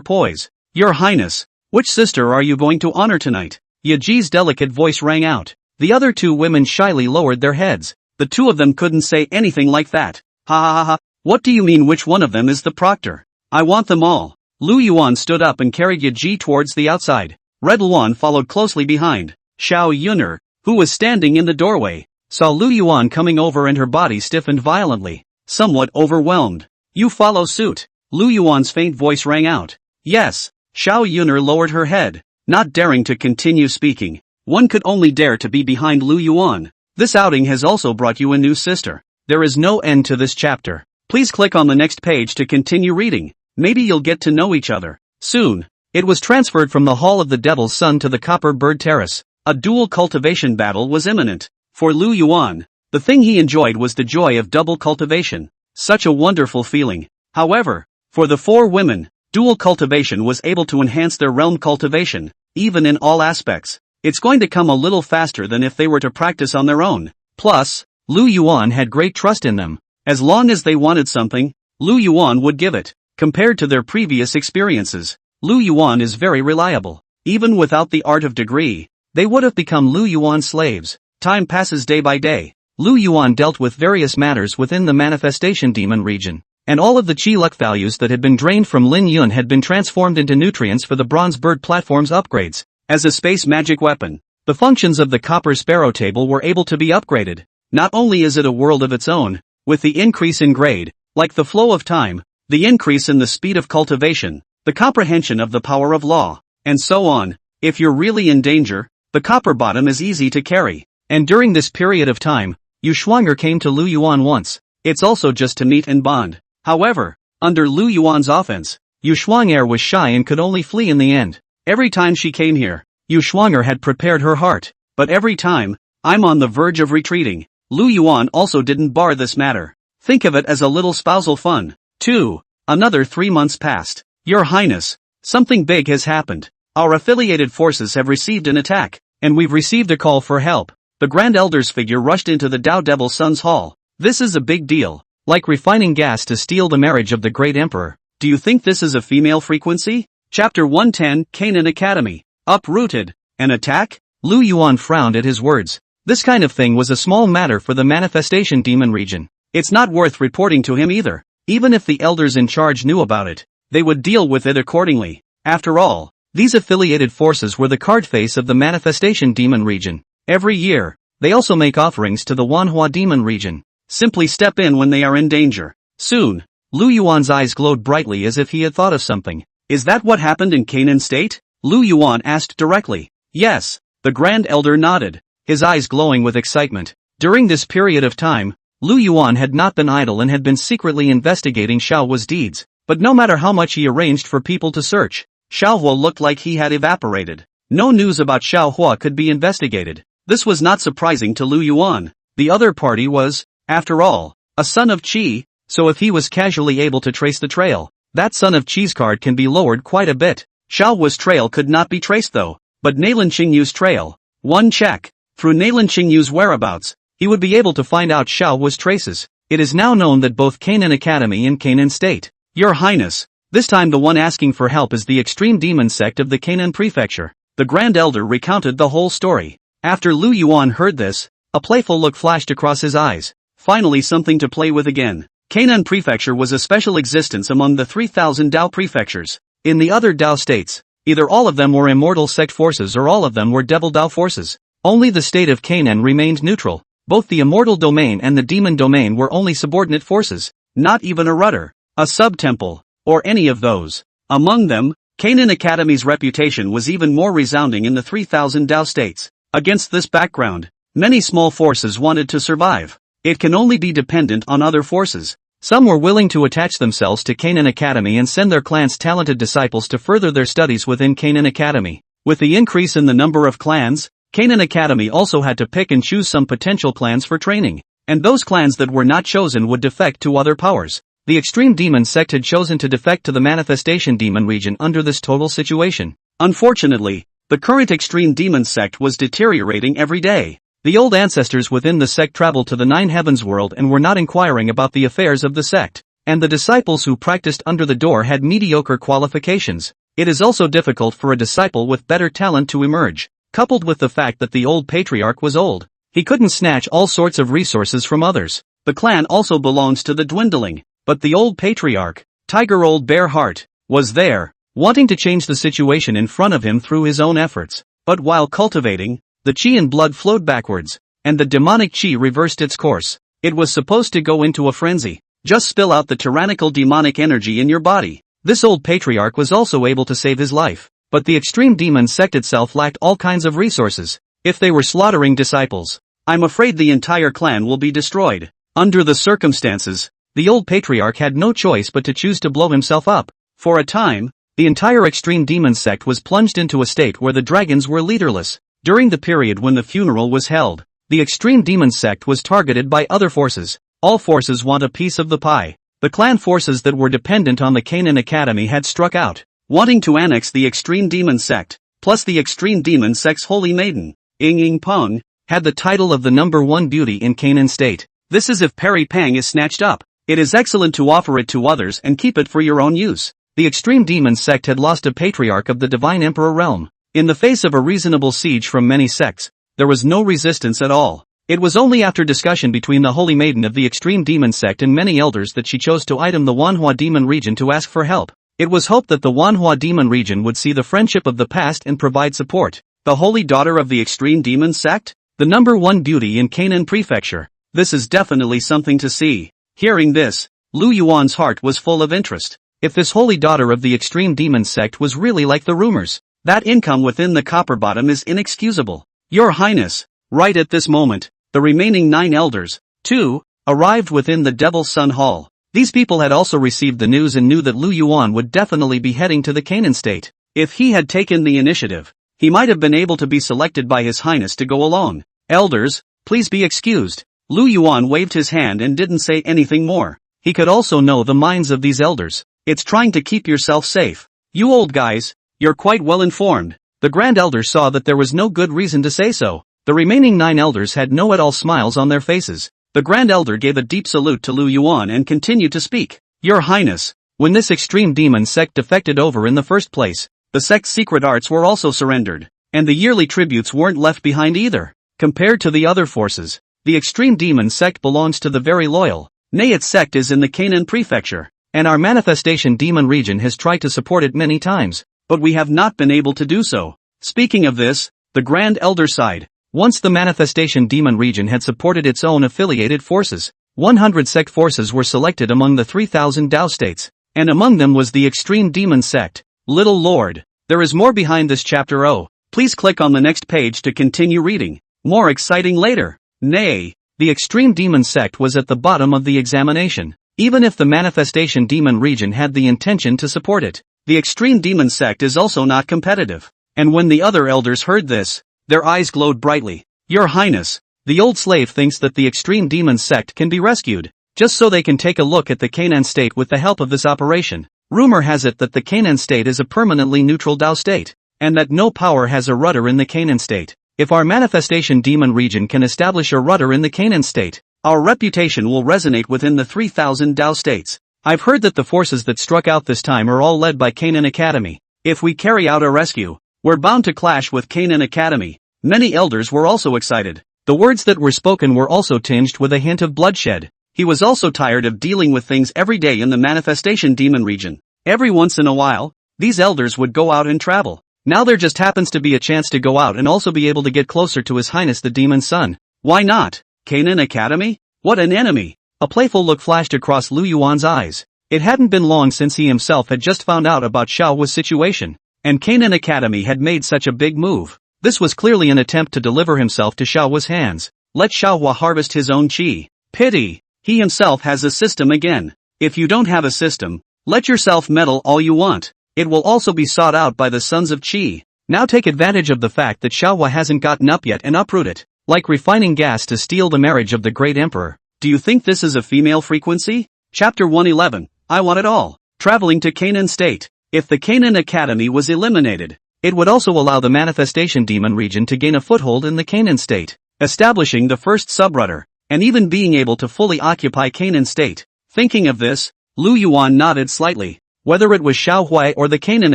poise. Your Highness, which sister are you going to honor tonight? Yaji's delicate voice rang out. The other two women shyly lowered their heads. The two of them couldn't say anything like that. Ha ha ha ha. What do you mean which one of them is the proctor? I want them all. Lu Yuan stood up and carried Yaji towards the outside. Red Luan followed closely behind. Xiao Yuner, who was standing in the doorway, saw Lu Yuan coming over and her body stiffened violently, somewhat overwhelmed. You follow suit. Lu Yuan's faint voice rang out. Yes. Xiao Yuner lowered her head, not daring to continue speaking. One could only dare to be behind Lu Yuan. This outing has also brought you a new sister. There is no end to this chapter. Please click on the next page to continue reading. Maybe you'll get to know each other soon. It was transferred from the Hall of the Devil's Son to the Copper Bird Terrace. A dual cultivation battle was imminent. For Lu Yuan, the thing he enjoyed was the joy of double cultivation. Such a wonderful feeling. However, for the four women, dual cultivation was able to enhance their realm cultivation, even in all aspects. It's going to come a little faster than if they were to practice on their own. Plus, Lu Yuan had great trust in them. As long as they wanted something, Lu Yuan would give it. Compared to their previous experiences, Lu Yuan is very reliable. Even without the art of degree, they would have become Lu Yuan slaves. Time passes day by day. Lu Yuan dealt with various matters within the manifestation demon region, and all of the chi luck values that had been drained from Lin Yun had been transformed into nutrients for the Bronze Bird platform's upgrades. As a space magic weapon, the functions of the Copper Sparrow table were able to be upgraded. Not only is it a world of its own, with the increase in grade, like the flow of time, the increase in the speed of cultivation, the comprehension of the power of law, and so on. If you're really in danger, the copper bottom is easy to carry. And during this period of time, Yu Shuanger came to Lu Yuan once. It's also just to meet and bond. However, under Lu Yuan's offense, Yu Shuanger was shy and could only flee in the end. Every time she came here, Yu Shuanger had prepared her heart, but every time, I'm on the verge of retreating. Lu Yuan also didn't bar this matter. Think of it as a little spousal fun. 2. Another 3 months passed. Your Highness, something big has happened. Our affiliated forces have received an attack, and we've received a call for help. The Grand Elder's figure rushed into the Dao Devil Sun's hall. This is a big deal. Like refining gas to steal the marriage of the great emperor. Do you think this is a female frequency? Chapter 110, Canaan Academy. Uprooted. An attack? Lu Yuan frowned at his words. This kind of thing was a small matter for the manifestation demon region. It's not worth reporting to him either. Even if the elders in charge knew about it, they would deal with it accordingly. After all, these affiliated forces were the card face of the manifestation demon region. Every year, they also make offerings to the Manhwa demon region. Simply step in when they are in danger. Soon, Lu Yuan's eyes glowed brightly as if he had thought of something. Is that what happened in Canaan State? Lu Yuan asked directly. Yes, the Grand Elder nodded, his eyes glowing with excitement. During this period of time, Lu Yuan had not been idle and had been secretly investigating Xiao Huo's deeds, but no matter how much he arranged for people to search, Xiao Huo looked like he had evaporated. No news about Xiao Huo could be investigated. This was not surprising to Lu Yuan. The other party was, after all, a son of Qi, so if he was casually able to trace the trail, that son of Qi's card can be lowered quite a bit. Xiao Huo's trail could not be traced though, but Nalan Qingyu's trail. One check. Through Nalan Qingyu's whereabouts, he would be able to find out Xiao Huo's traces. It is now known that both Canaan Academy and Canaan State. Your Highness, this time the one asking for help is the extreme demon sect of the Canaan Prefecture. The Grand Elder recounted the whole story. After Lu Yuan heard this, a playful look flashed across his eyes. Finally something to play with again. Canaan Prefecture was a special existence among the 3,000 Dao prefectures. In the other Dao states, either all of them were immortal sect forces or all of them were devil Dao forces. Only the state of Canaan remained neutral. Both the immortal domain and the demon domain were only subordinate forces, not even a rudder, a sub-temple, or any of those. Among them, Canaan Academy's reputation was even more resounding in the 3,000 Dao states. Against this background, many small forces wanted to survive. It can only be dependent on other forces. Some were willing to attach themselves to Canaan Academy and send their clan's talented disciples to further their studies within Canaan Academy. With the increase in the number of clans, Canaan Academy also had to pick and choose some potential clans for training, and those clans that were not chosen would defect to other powers. The extreme demon sect had chosen to defect to the manifestation demon region under this total situation. Unfortunately, the current extreme demon sect was deteriorating every day. The old ancestors within the sect traveled to the Nine Heavens world and were not inquiring about the affairs of the sect, and the disciples who practiced under the door had mediocre qualifications. It is also difficult for a disciple with better talent to emerge. coupled with the fact that the old patriarch was old, he couldn't snatch all sorts of resources from others. The clan also belongs to the dwindling, but the old patriarch, Tiger Old Bear Heart, was there, wanting to change the situation in front of him through his own efforts. But while cultivating, the chi and blood flowed backwards, and the demonic chi reversed its course. It was supposed to go into a frenzy. Just spill out the tyrannical demonic energy in your body. This old patriarch was also able to save his life, but the extreme demon sect itself lacked all kinds of resources. If they were slaughtering disciples, I'm afraid the entire clan will be destroyed. Under the circumstances, the old patriarch had no choice but to choose to blow himself up. For a time, the entire extreme demon sect was plunged into a state where the dragons were leaderless. During the period when the funeral was held, the extreme demon sect was targeted by other forces. All forces want a piece of the pie. The clan forces that were dependent on the Canaan Academy had struck out, wanting to annex the extreme demon sect, plus the extreme demon sect's holy maiden, Ying Peng, had the title of the #1 beauty in Canaan state. This is if Peri Pang is snatched up. It is excellent to offer it to others and keep it for your own use. The extreme demon sect had lost a patriarch of the divine emperor realm. In the face of a reasonable siege from many sects, there was no resistance at all. It was only after discussion between the holy maiden of the extreme demon sect and many elders that she chose to item the Wanhua demon region to ask for help. It was hoped that the Wanhua demon region would see the friendship of the past and provide support. The holy daughter of the extreme demon sect? The #1 beauty in Canaan prefecture. This is definitely something to see. Hearing this, Lu Yuan's heart was full of interest. If this holy daughter of the extreme demon sect was really like the rumors, that income within the copper bottom is inexcusable. Your Highness, right at this moment, the remaining 9 elders, too, arrived within the Devil's Sun Hall. These people had also received the news and knew that Lu Yuan would definitely be heading to the Canaan state. If he had taken the initiative, he might have been able to be selected by His Highness to go along. Elders, please be excused. Lu Yuan waved his hand and didn't say anything more. He could also know the minds of these elders. It's trying to keep yourself safe. You old guys, you're quite well informed. The Grand Elder saw that there was no good reason to say so. The remaining 9 elders had no at all smiles on their faces. The Grand Elder gave a deep salute to Lu Yuan and continued to speak. Your Highness, when this extreme demon sect defected over in the first place, the sect's secret arts were also surrendered, and the yearly tributes weren't left behind either. Compared to the other forces, the extreme demon sect belongs to the very loyal. Nay, its sect is in the Canaan prefecture, and our manifestation demon region has tried to support it many times, but we have not been able to do so. Speaking of this, the Grand Elder sighed. Once the manifestation demon region had supported its own affiliated forces, 100 sect forces were selected among the 3,000 Dao states, and among them was the extreme demon sect. Little Lord, there is more behind this chapter. Oh, please click on the next page to continue reading. More exciting later. Nay, the extreme demon sect was at the bottom of the examination, even if the manifestation demon region had the intention to support it. The extreme demon sect is also not competitive, and when the other elders heard this, their eyes glowed brightly. Your Highness, the old slave thinks that the extreme demon sect can be rescued, just so they can take a look at the Canaan state with the help of this operation. Rumor has it that the Canaan state is a permanently neutral Dao state, and that no power has a rudder in the Canaan state. If our manifestation demon region can establish a rudder in the Canaan state, our reputation will resonate within the 3,000 Dao states. I've heard that the forces that struck out this time are all led by Canaan Academy. If we carry out a rescue, we're bound to clash with Canaan Academy. Many elders were also excited. The words that were spoken were also tinged with a hint of bloodshed. He was also tired of dealing with things every day in the manifestation demon region. Every once in a while, these elders would go out and travel. Now there just happens to be a chance to go out and also be able to get closer to His Highness the Demon Sun. Why not? Canaan Academy? What an enemy! A playful look flashed across Lu Yuan's eyes. It hadn't been long since he himself had just found out about Xiao Huo's situation, and Canaan Academy had made such a big move. This was clearly an attempt to deliver himself to Xiao Huo's hands. Let Xiao Huo harvest his own qi. Pity, he himself has a system again. If you don't have a system, let yourself meddle all you want. It will also be sought out by the sons of Qi. Now take advantage of the fact that Xiao Huo hasn't gotten up yet and uproot it, like refining gas to steal the marriage of the great emperor. Do you think this is a female frequency? Chapter 111, I want it all. Traveling to Canaan state. If the Canaan Academy was eliminated, it would also allow the manifestation demon region to gain a foothold in the Canaan state, establishing the first subrudder, and even being able to fully occupy Canaan state. Thinking of this, Lu Yuan nodded slightly. Whether it was Xiao Huai or the Canaan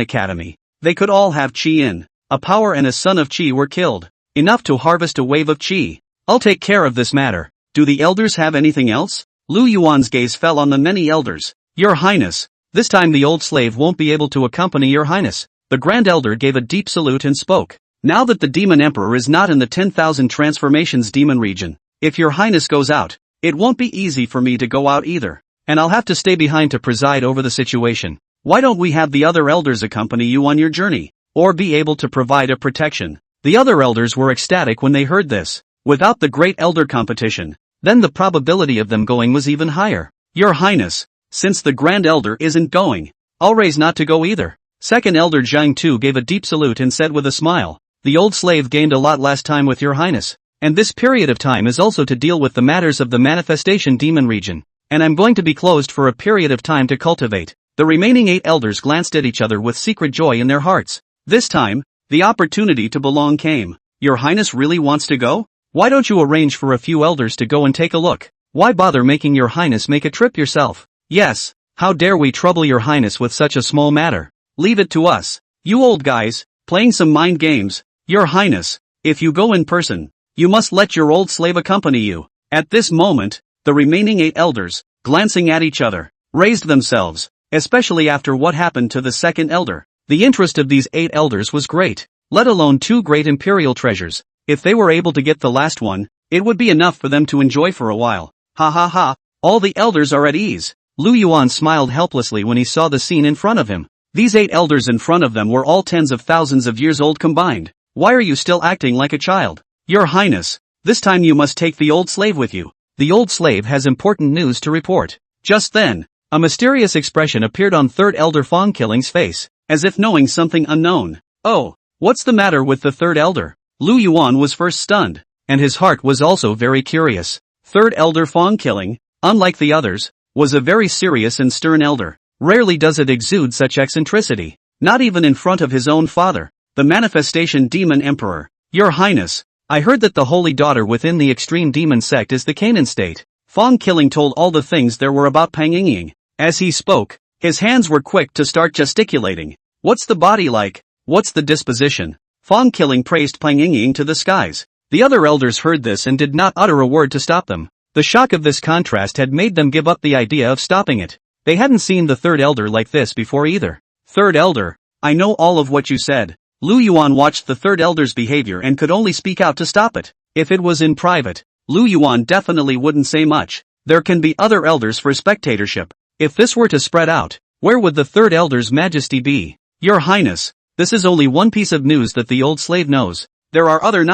Academy, they could all have Qi in. a power and a son of Qi were killed. Enough to harvest a wave of Qi. I'll take care of this matter. Do the elders have anything else? Lu Yuan's gaze fell on the many elders. Your Highness, this time the old slave won't be able to accompany your Highness. The Grand Elder gave a deep salute and spoke. Now that the Demon Emperor is not in the 10,000 transformations demon region, if your Highness goes out, it won't be easy for me to go out either. And I'll have to stay behind to preside over the situation. Why don't we have the other elders accompany you on your journey, or be able to provide a protection? The other elders were ecstatic when they heard this. Without the great elder competition, then the probability of them going was even higher. Your Highness, since the Grand Elder isn't going, I'll raise not to go either. Second Elder Zhang Tu gave a deep salute and said with a smile, the old slave gained a lot last time with your Highness, and this period of time is also to deal with the matters of the manifestation demon region, and I'm going to be closed for a period of time to cultivate. The remaining 8 elders glanced at each other with secret joy in their hearts. This time, the opportunity to belong came. Your Highness really wants to go? Why don't you arrange for a few elders to go and take a look? Why bother making your Highness make a trip yourself? Yes, how dare we trouble your Highness with such a small matter? Leave it to us. You old guys, playing some mind games. Your Highness, if you go in person, you must let your old slave accompany you. At this moment, the remaining 8 elders, glancing at each other, raised themselves, especially after what happened to the second elder. The interest of these 8 elders was great, let alone 2 great imperial treasures. If they were able to get the last one, it would be enough for them to enjoy for a while. Ha ha ha, all the elders are at ease. Lu Yuan smiled helplessly when he saw the scene in front of him. These 8 elders in front of them were all tens of thousands of years old combined. Why are you still acting like a child? Your Highness, this time you must take the old slave with you. The old slave has important news to report. Just then, a mysterious expression appeared on third elder Fong Killing's face, as if knowing something unknown. Oh, what's the matter with the third elder? Lu Yuan was first stunned, and his heart was also very curious. Third elder Fong Killing, unlike the others, was a very serious and stern elder. Rarely does it exude such eccentricity, not even in front of his own father, the manifestation demon emperor. Your Highness, I heard that the holy daughter within the extreme demon sect is the Canaan state. Fong Killing told all the things there were about Pang Yingying. As he spoke, his hands were quick to start gesticulating. What's the body like? What's the disposition? Fong Killing praised Pang Yingying to the skies. The other elders heard this and did not utter a word to stop them. The shock of this contrast had made them give up the idea of stopping it. They hadn't seen the third elder like this before either. Third elder, I know all of what you said. Lu Yuan watched the third elder's behavior and could only speak out to stop it. If it was in private, Lu Yuan definitely wouldn't say much. There can be other elders for spectatorship. If this were to spread out, where would the third elder's majesty be? Your Highness, this is only one piece of news that the old slave knows. There are other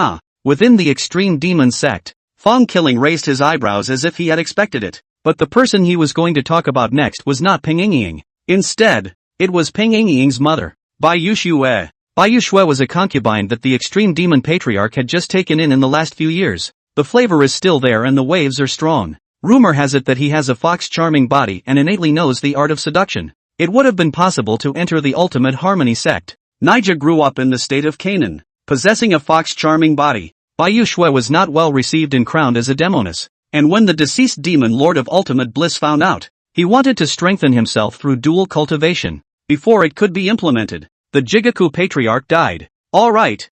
within the extreme demon sect. Fong Killing raised his eyebrows as if he had expected it. But the person he was going to talk about next was not Peng Yingying. Instead, it was Peng Yingying's mother, Bai Yuxue. Bai Yuxue was a concubine that the extreme demon patriarch had just taken in the last few years. The flavor is still there and the waves are strong. Rumor has it that he has a fox-charming body and innately knows the art of seduction. It would have been possible to enter the ultimate harmony sect. Naija grew up in the state of Canaan, possessing a fox-charming body. Bai Yuxue was not well received and crowned as a demoness. And when the deceased demon lord of ultimate bliss found out, he wanted to strengthen himself through dual cultivation. Before it could be implemented, the Jigaku patriarch died. Alright.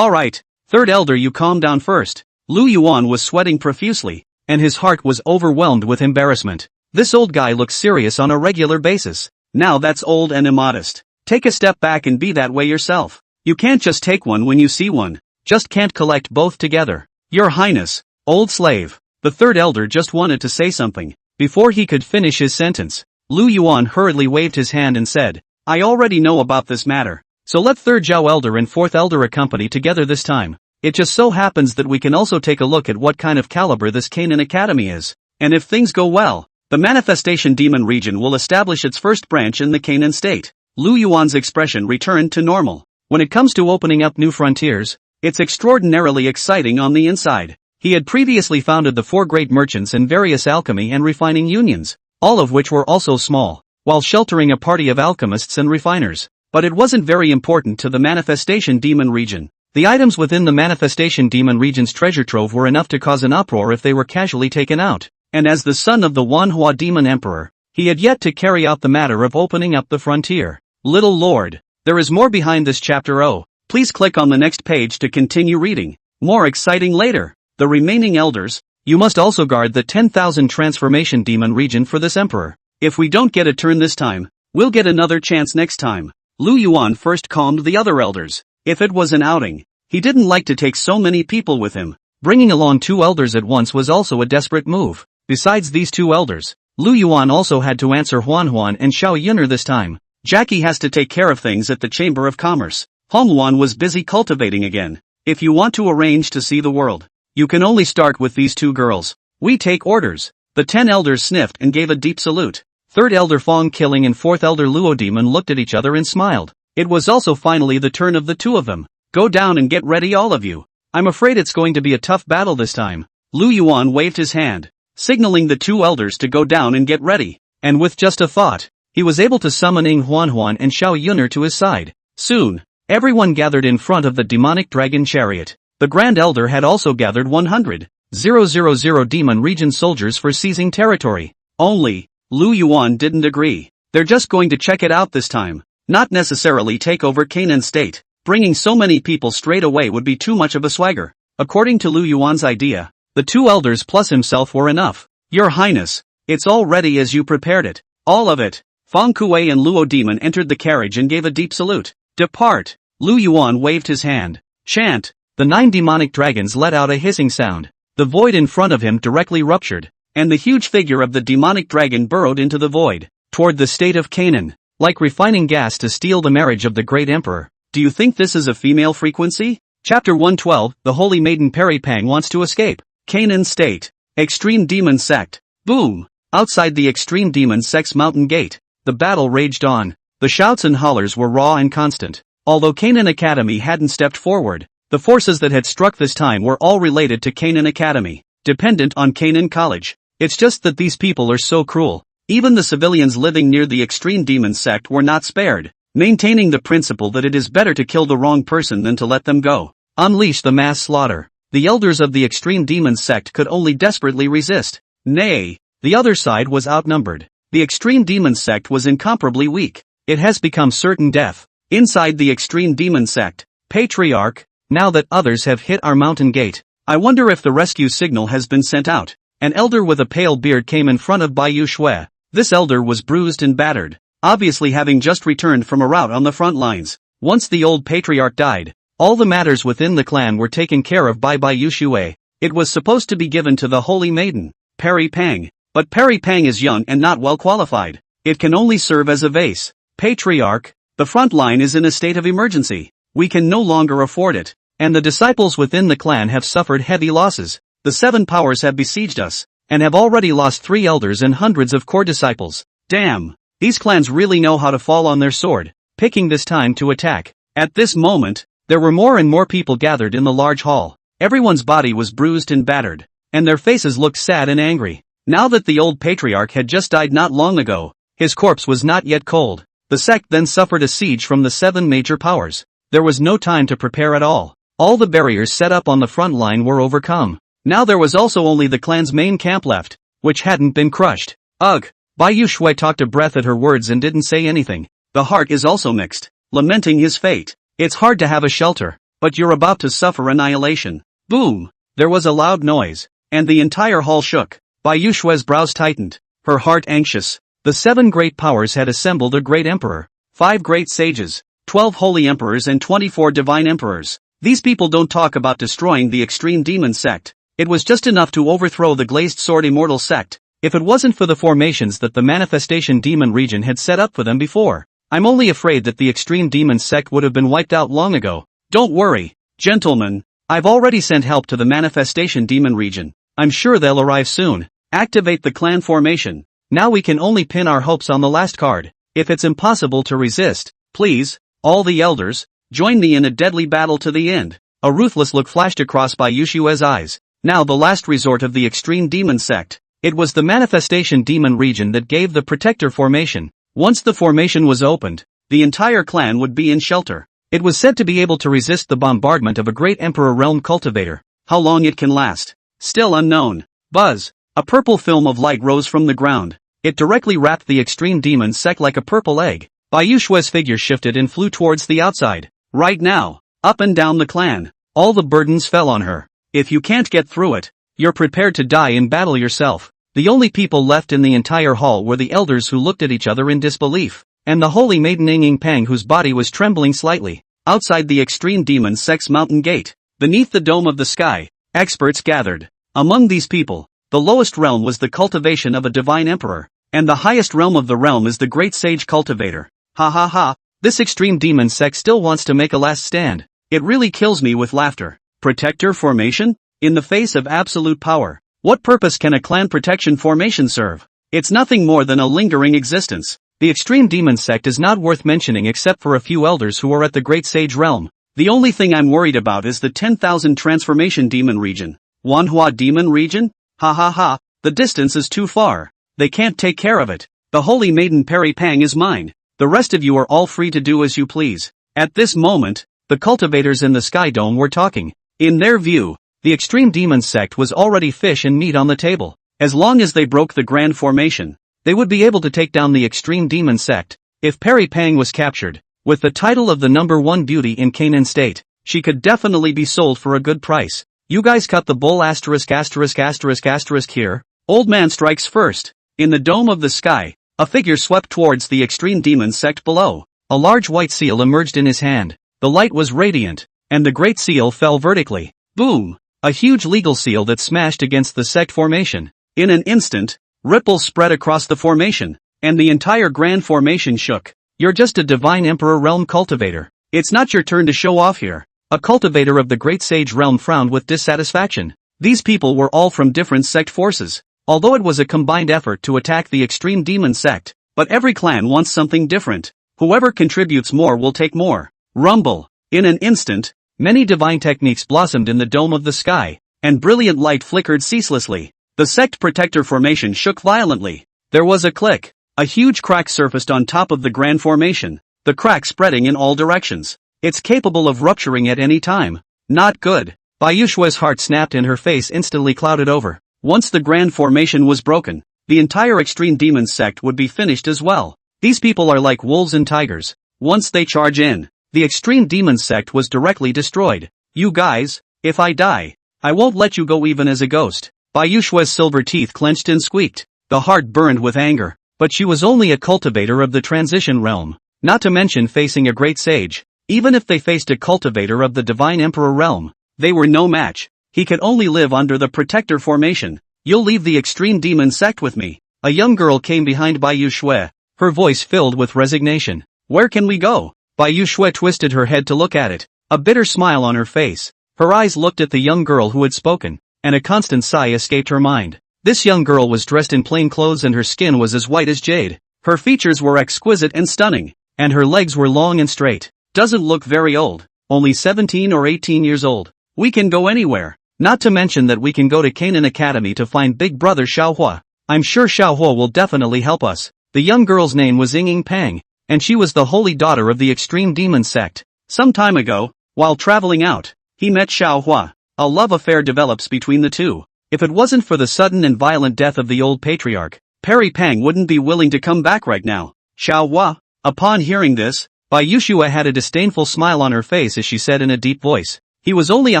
Third elder, you calm down first. Lu Yuan was sweating profusely, and his heart was overwhelmed with embarrassment. This old guy looks serious on a regular basis. Now that's old and immodest. Take a step back and be that way yourself. You can't just take one when you see one. Just can't collect both together. Your Highness, old slave. The third elder just wanted to say something. Before he could finish his sentence, Lu Yuan hurriedly waved his hand and said, I already know about this matter. So let third Zhao elder and fourth elder accompany together this time. It just so happens that we can also take a look at what kind of caliber this Canaan Academy is. And if things go well, the manifestation demon region will establish its first branch in the Canaan state. Lu Yuan's expression returned to normal. When it comes to opening up new frontiers, it's extraordinarily exciting on the inside. He had previously founded the 4 great merchants and various alchemy and refining unions, all of which were also small, while sheltering a party of alchemists and refiners. But it wasn't very important to the manifestation demon region. The items within the manifestation demon region's treasure trove were enough to cause an uproar if they were casually taken out. And as the son of the Manhwa demon emperor, he had yet to carry out the matter of opening up the frontier. Little Lord, there is more behind this chapter. Oh, please Please click on the next page to continue reading. More exciting later. The remaining elders. You must also guard the 10,000 transformation demon region for this emperor. If we don't get a turn this time, we'll get another chance next time. Lu Yuan first calmed the other elders. If it was an outing, he didn't like to take so many people with him. Bringing along 2 elders at once was also a desperate move. Besides these 2 elders, Lu Yuan also had to answer Huan and Xiao Yuner this time. Jackie has to take care of things at the Chamber of Commerce. Hong Yuan was busy cultivating again. If you want to arrange to see the world, you can only start with these 2 girls. We take orders. The 10 elders sniffed and gave a deep salute. 3rd elder Fong Killing and 4th elder Luo Demon looked at each other and smiled. It was also finally the turn of the 2 of them. Go down and get ready, all of you. I'm afraid it's going to be a tough battle this time. Lu Yuan waved his hand, signaling the 2 elders to go down and get ready. And with just a thought, he was able to summon Huan and Xiao Yuner to his side. Soon, everyone gathered in front of the demonic dragon chariot. The Grand Elder had also gathered 100,000 demon region soldiers for seizing territory. Only, Lu Yuan didn't agree. They're just going to check it out this time, not necessarily take over Canaan state. Bringing so many people straight away would be too much of a swagger. According to Lu Yuan's idea, the 2 elders plus himself were enough. Your Highness, it's all ready as you prepared it. All of it. Fong Kuei and Luo Demon entered the carriage and gave a deep salute. Depart. Lu Yuan waved his hand. Chant. The 9 demonic dragons let out a hissing sound. The void in front of him directly ruptured, and the huge figure of the demonic dragon burrowed into the void, toward the state of Canaan, like refining gas to steal the marriage of the great emperor. Do you think this is a female frequency? Chapter 112, The Holy Maiden Peri Pang wants to escape. Canaan State. Extreme Demon Sect. Boom! Outside the Extreme Demon Sect's mountain gate, the battle raged on. The shouts and hollers were raw and constant. Although Canaan Academy hadn't stepped forward, the forces that had struck this time were all related to Canaan Academy, dependent on Canaan College. It's just that these people are so cruel. Even the civilians living near the Extreme Demon Sect were not spared, maintaining the principle that it is better to kill the wrong person than to let them go. Unleash the mass slaughter. The elders of the Extreme Demon Sect could only desperately resist. Nay, the other side was outnumbered. The Extreme Demon Sect was incomparably weak. It has become certain death. Inside the Extreme Demon Sect, Patriarch, now that others have hit our mountain gate, I wonder if the rescue signal has been sent out. An elder with a pale beard came in front of Baiyu Shui. This elder was bruised and battered, obviously having just returned from a rout on the front lines. Once the old patriarch died, all the matters within the clan were taken care of by Baiyu Shui. It was supposed to be given to the Holy Maiden, Peri Pang, but Peri Pang is young and not well qualified. It can only serve as a vase. Patriarch, the front line is in a state of emergency. We can no longer afford it, and the disciples within the clan have suffered heavy losses. The 7 powers have besieged us, and have already lost 3 elders and hundreds of core disciples. Damn, these clans really know how to fall on their sword, picking this time to attack. At this moment, there were more and more people gathered in the large hall. Everyone's body was bruised and battered, and their faces looked sad and angry. Now that the old patriarch had just died not long ago, his corpse was not yet cold. The sect then suffered a siege from the 7 major powers. There was no time to prepare at all. All the barriers set up on the front line were overcome. Now there was also only the clan's main camp left, which hadn't been crushed. Ugh! Baiyu Shui talked a breath at her words and didn't say anything. The heart is also mixed, lamenting his fate. It's hard to have a shelter, but you're about to suffer annihilation. Boom! There was a loud noise, and the entire hall shook. Baiyu Shui's brows tightened, her heart anxious. The 7 great powers had assembled a great emperor, 5 great sages, 12 holy emperors and 24 divine emperors. These people don't talk about destroying the Extreme Demon Sect. It was just enough to overthrow the Glazed Sword Immortal Sect, if it wasn't for the formations that the Manifestation Demon region had set up for them before. I'm only afraid that the Extreme Demon Sect would have been wiped out long ago. Don't worry, gentlemen. I've already sent help to the Manifestation Demon region. I'm sure they'll arrive soon. Activate the clan formation. Now we can only pin our hopes on the last card. If it's impossible to resist, please, all the elders, join me in a deadly battle to the end. A ruthless look flashed across Baiyu Shui's eyes. Now the last resort of the Extreme Demon Sect. It was the Manifestation Demon region that gave the Protector formation. Once the formation was opened, the entire clan would be in shelter. It was said to be able to resist the bombardment of a great Emperor Realm Cultivator. How long it can last, still unknown. Buzz! A purple film of light rose from the ground. It directly wrapped the Extreme Demon Sect like a purple egg. Baiyu Shui's figure shifted and flew towards the outside. Right now, up and down the clan. All the burdens fell on her. If you can't get through it, you're prepared to die in battle yourself. The only people left in the entire hall were the elders who looked at each other in disbelief, and the holy maiden Ying Pang whose body was trembling slightly. Outside the extreme demon sect's mountain gate, beneath the dome of the sky, experts gathered. Among these people, the lowest realm was the cultivation of a divine emperor, and the highest realm of the realm is the great sage cultivator. Ha ha ha, this extreme demon sect still wants to make a last stand. It really kills me with laughter. Protector formation? In the face of absolute power, what purpose can a clan protection formation serve? It's nothing more than a lingering existence. The extreme demon sect is not worth mentioning except for a few elders who are at the great sage realm. The only thing I'm worried about is the 10,000 transformation demon region. Manhwa demon region? Ha ha ha, the distance is too far. They can't take care of it. The holy maiden Peri Pang is mine. The rest of you are all free to do as you please. At this moment, the cultivators in the Sky Dome were talking. In their view, the extreme demon sect was already fish and meat on the table. As long as they broke the grand formation, they would be able to take down the extreme demon sect. If Peri Pang was captured, with the title of the #1 beauty in Canaan state, she could definitely be sold for a good price. You guys cut the bull **** here. Old man strikes first. In the dome of the sky, a figure swept towards the extreme demon sect below. A large white seal emerged in his hand. The light was radiant, and the great seal fell vertically. Boom! A huge legal seal that smashed against the sect formation. In an instant, ripples spread across the formation, and the entire grand formation shook. You're just a divine emperor realm cultivator. It's not your turn to show off here. A cultivator of the great sage realm frowned with dissatisfaction. These people were all from different sect forces, although it was a combined effort to attack the extreme demon sect. But every clan wants something different. Whoever contributes more will take more. Rumble. In an instant, many divine techniques blossomed in the dome of the sky, and brilliant light flickered ceaselessly. The sect protector formation shook violently. There was a click. A huge crack surfaced on top of the grand formation, the crack spreading in all directions. It's capable of rupturing at any time. Not good. Bayushua's heart snapped and her face instantly clouded over. Once the grand formation was broken, the entire extreme demon sect would be finished as well. These people are like wolves and tigers. Once they charge in, the extreme demon sect was directly destroyed. You guys, if I die, I won't let you go even as a ghost. Bayushua's silver teeth clenched and squeaked. The heart burned with anger. But she was only a cultivator of the transition realm, not to mention facing a great sage. Even if they faced a cultivator of the divine emperor realm, they were no match. He could only live under the protector formation. You'll leave the extreme demon sect with me. A young girl came behind Bayushue, her voice filled with resignation. Where can we go? Bayushue twisted her head to look at it, a bitter smile on her face. Her eyes looked at the young girl who had spoken, and a constant sigh escaped her mind. This young girl was dressed in plain clothes and her skin was as white as jade. Her features were exquisite and stunning, and her legs were long and straight. Doesn't look very old, only 17 or 18 years old. We can go anywhere. Not to mention that we can go to Canaan Academy to find big brother Xiao Huo. I'm sure Xiao Huo will definitely help us. The young girl's name was Ying Pang, and she was the holy daughter of the extreme demon sect. Some time ago, while traveling out, he met Xiao Huo. A love affair develops between the two. If it wasn't for the sudden and violent death of the old patriarch, Peri Pang wouldn't be willing to come back right now. Xiao Huo. Upon hearing this, Bayushua had a disdainful smile on her face as she said in a deep voice. He was only a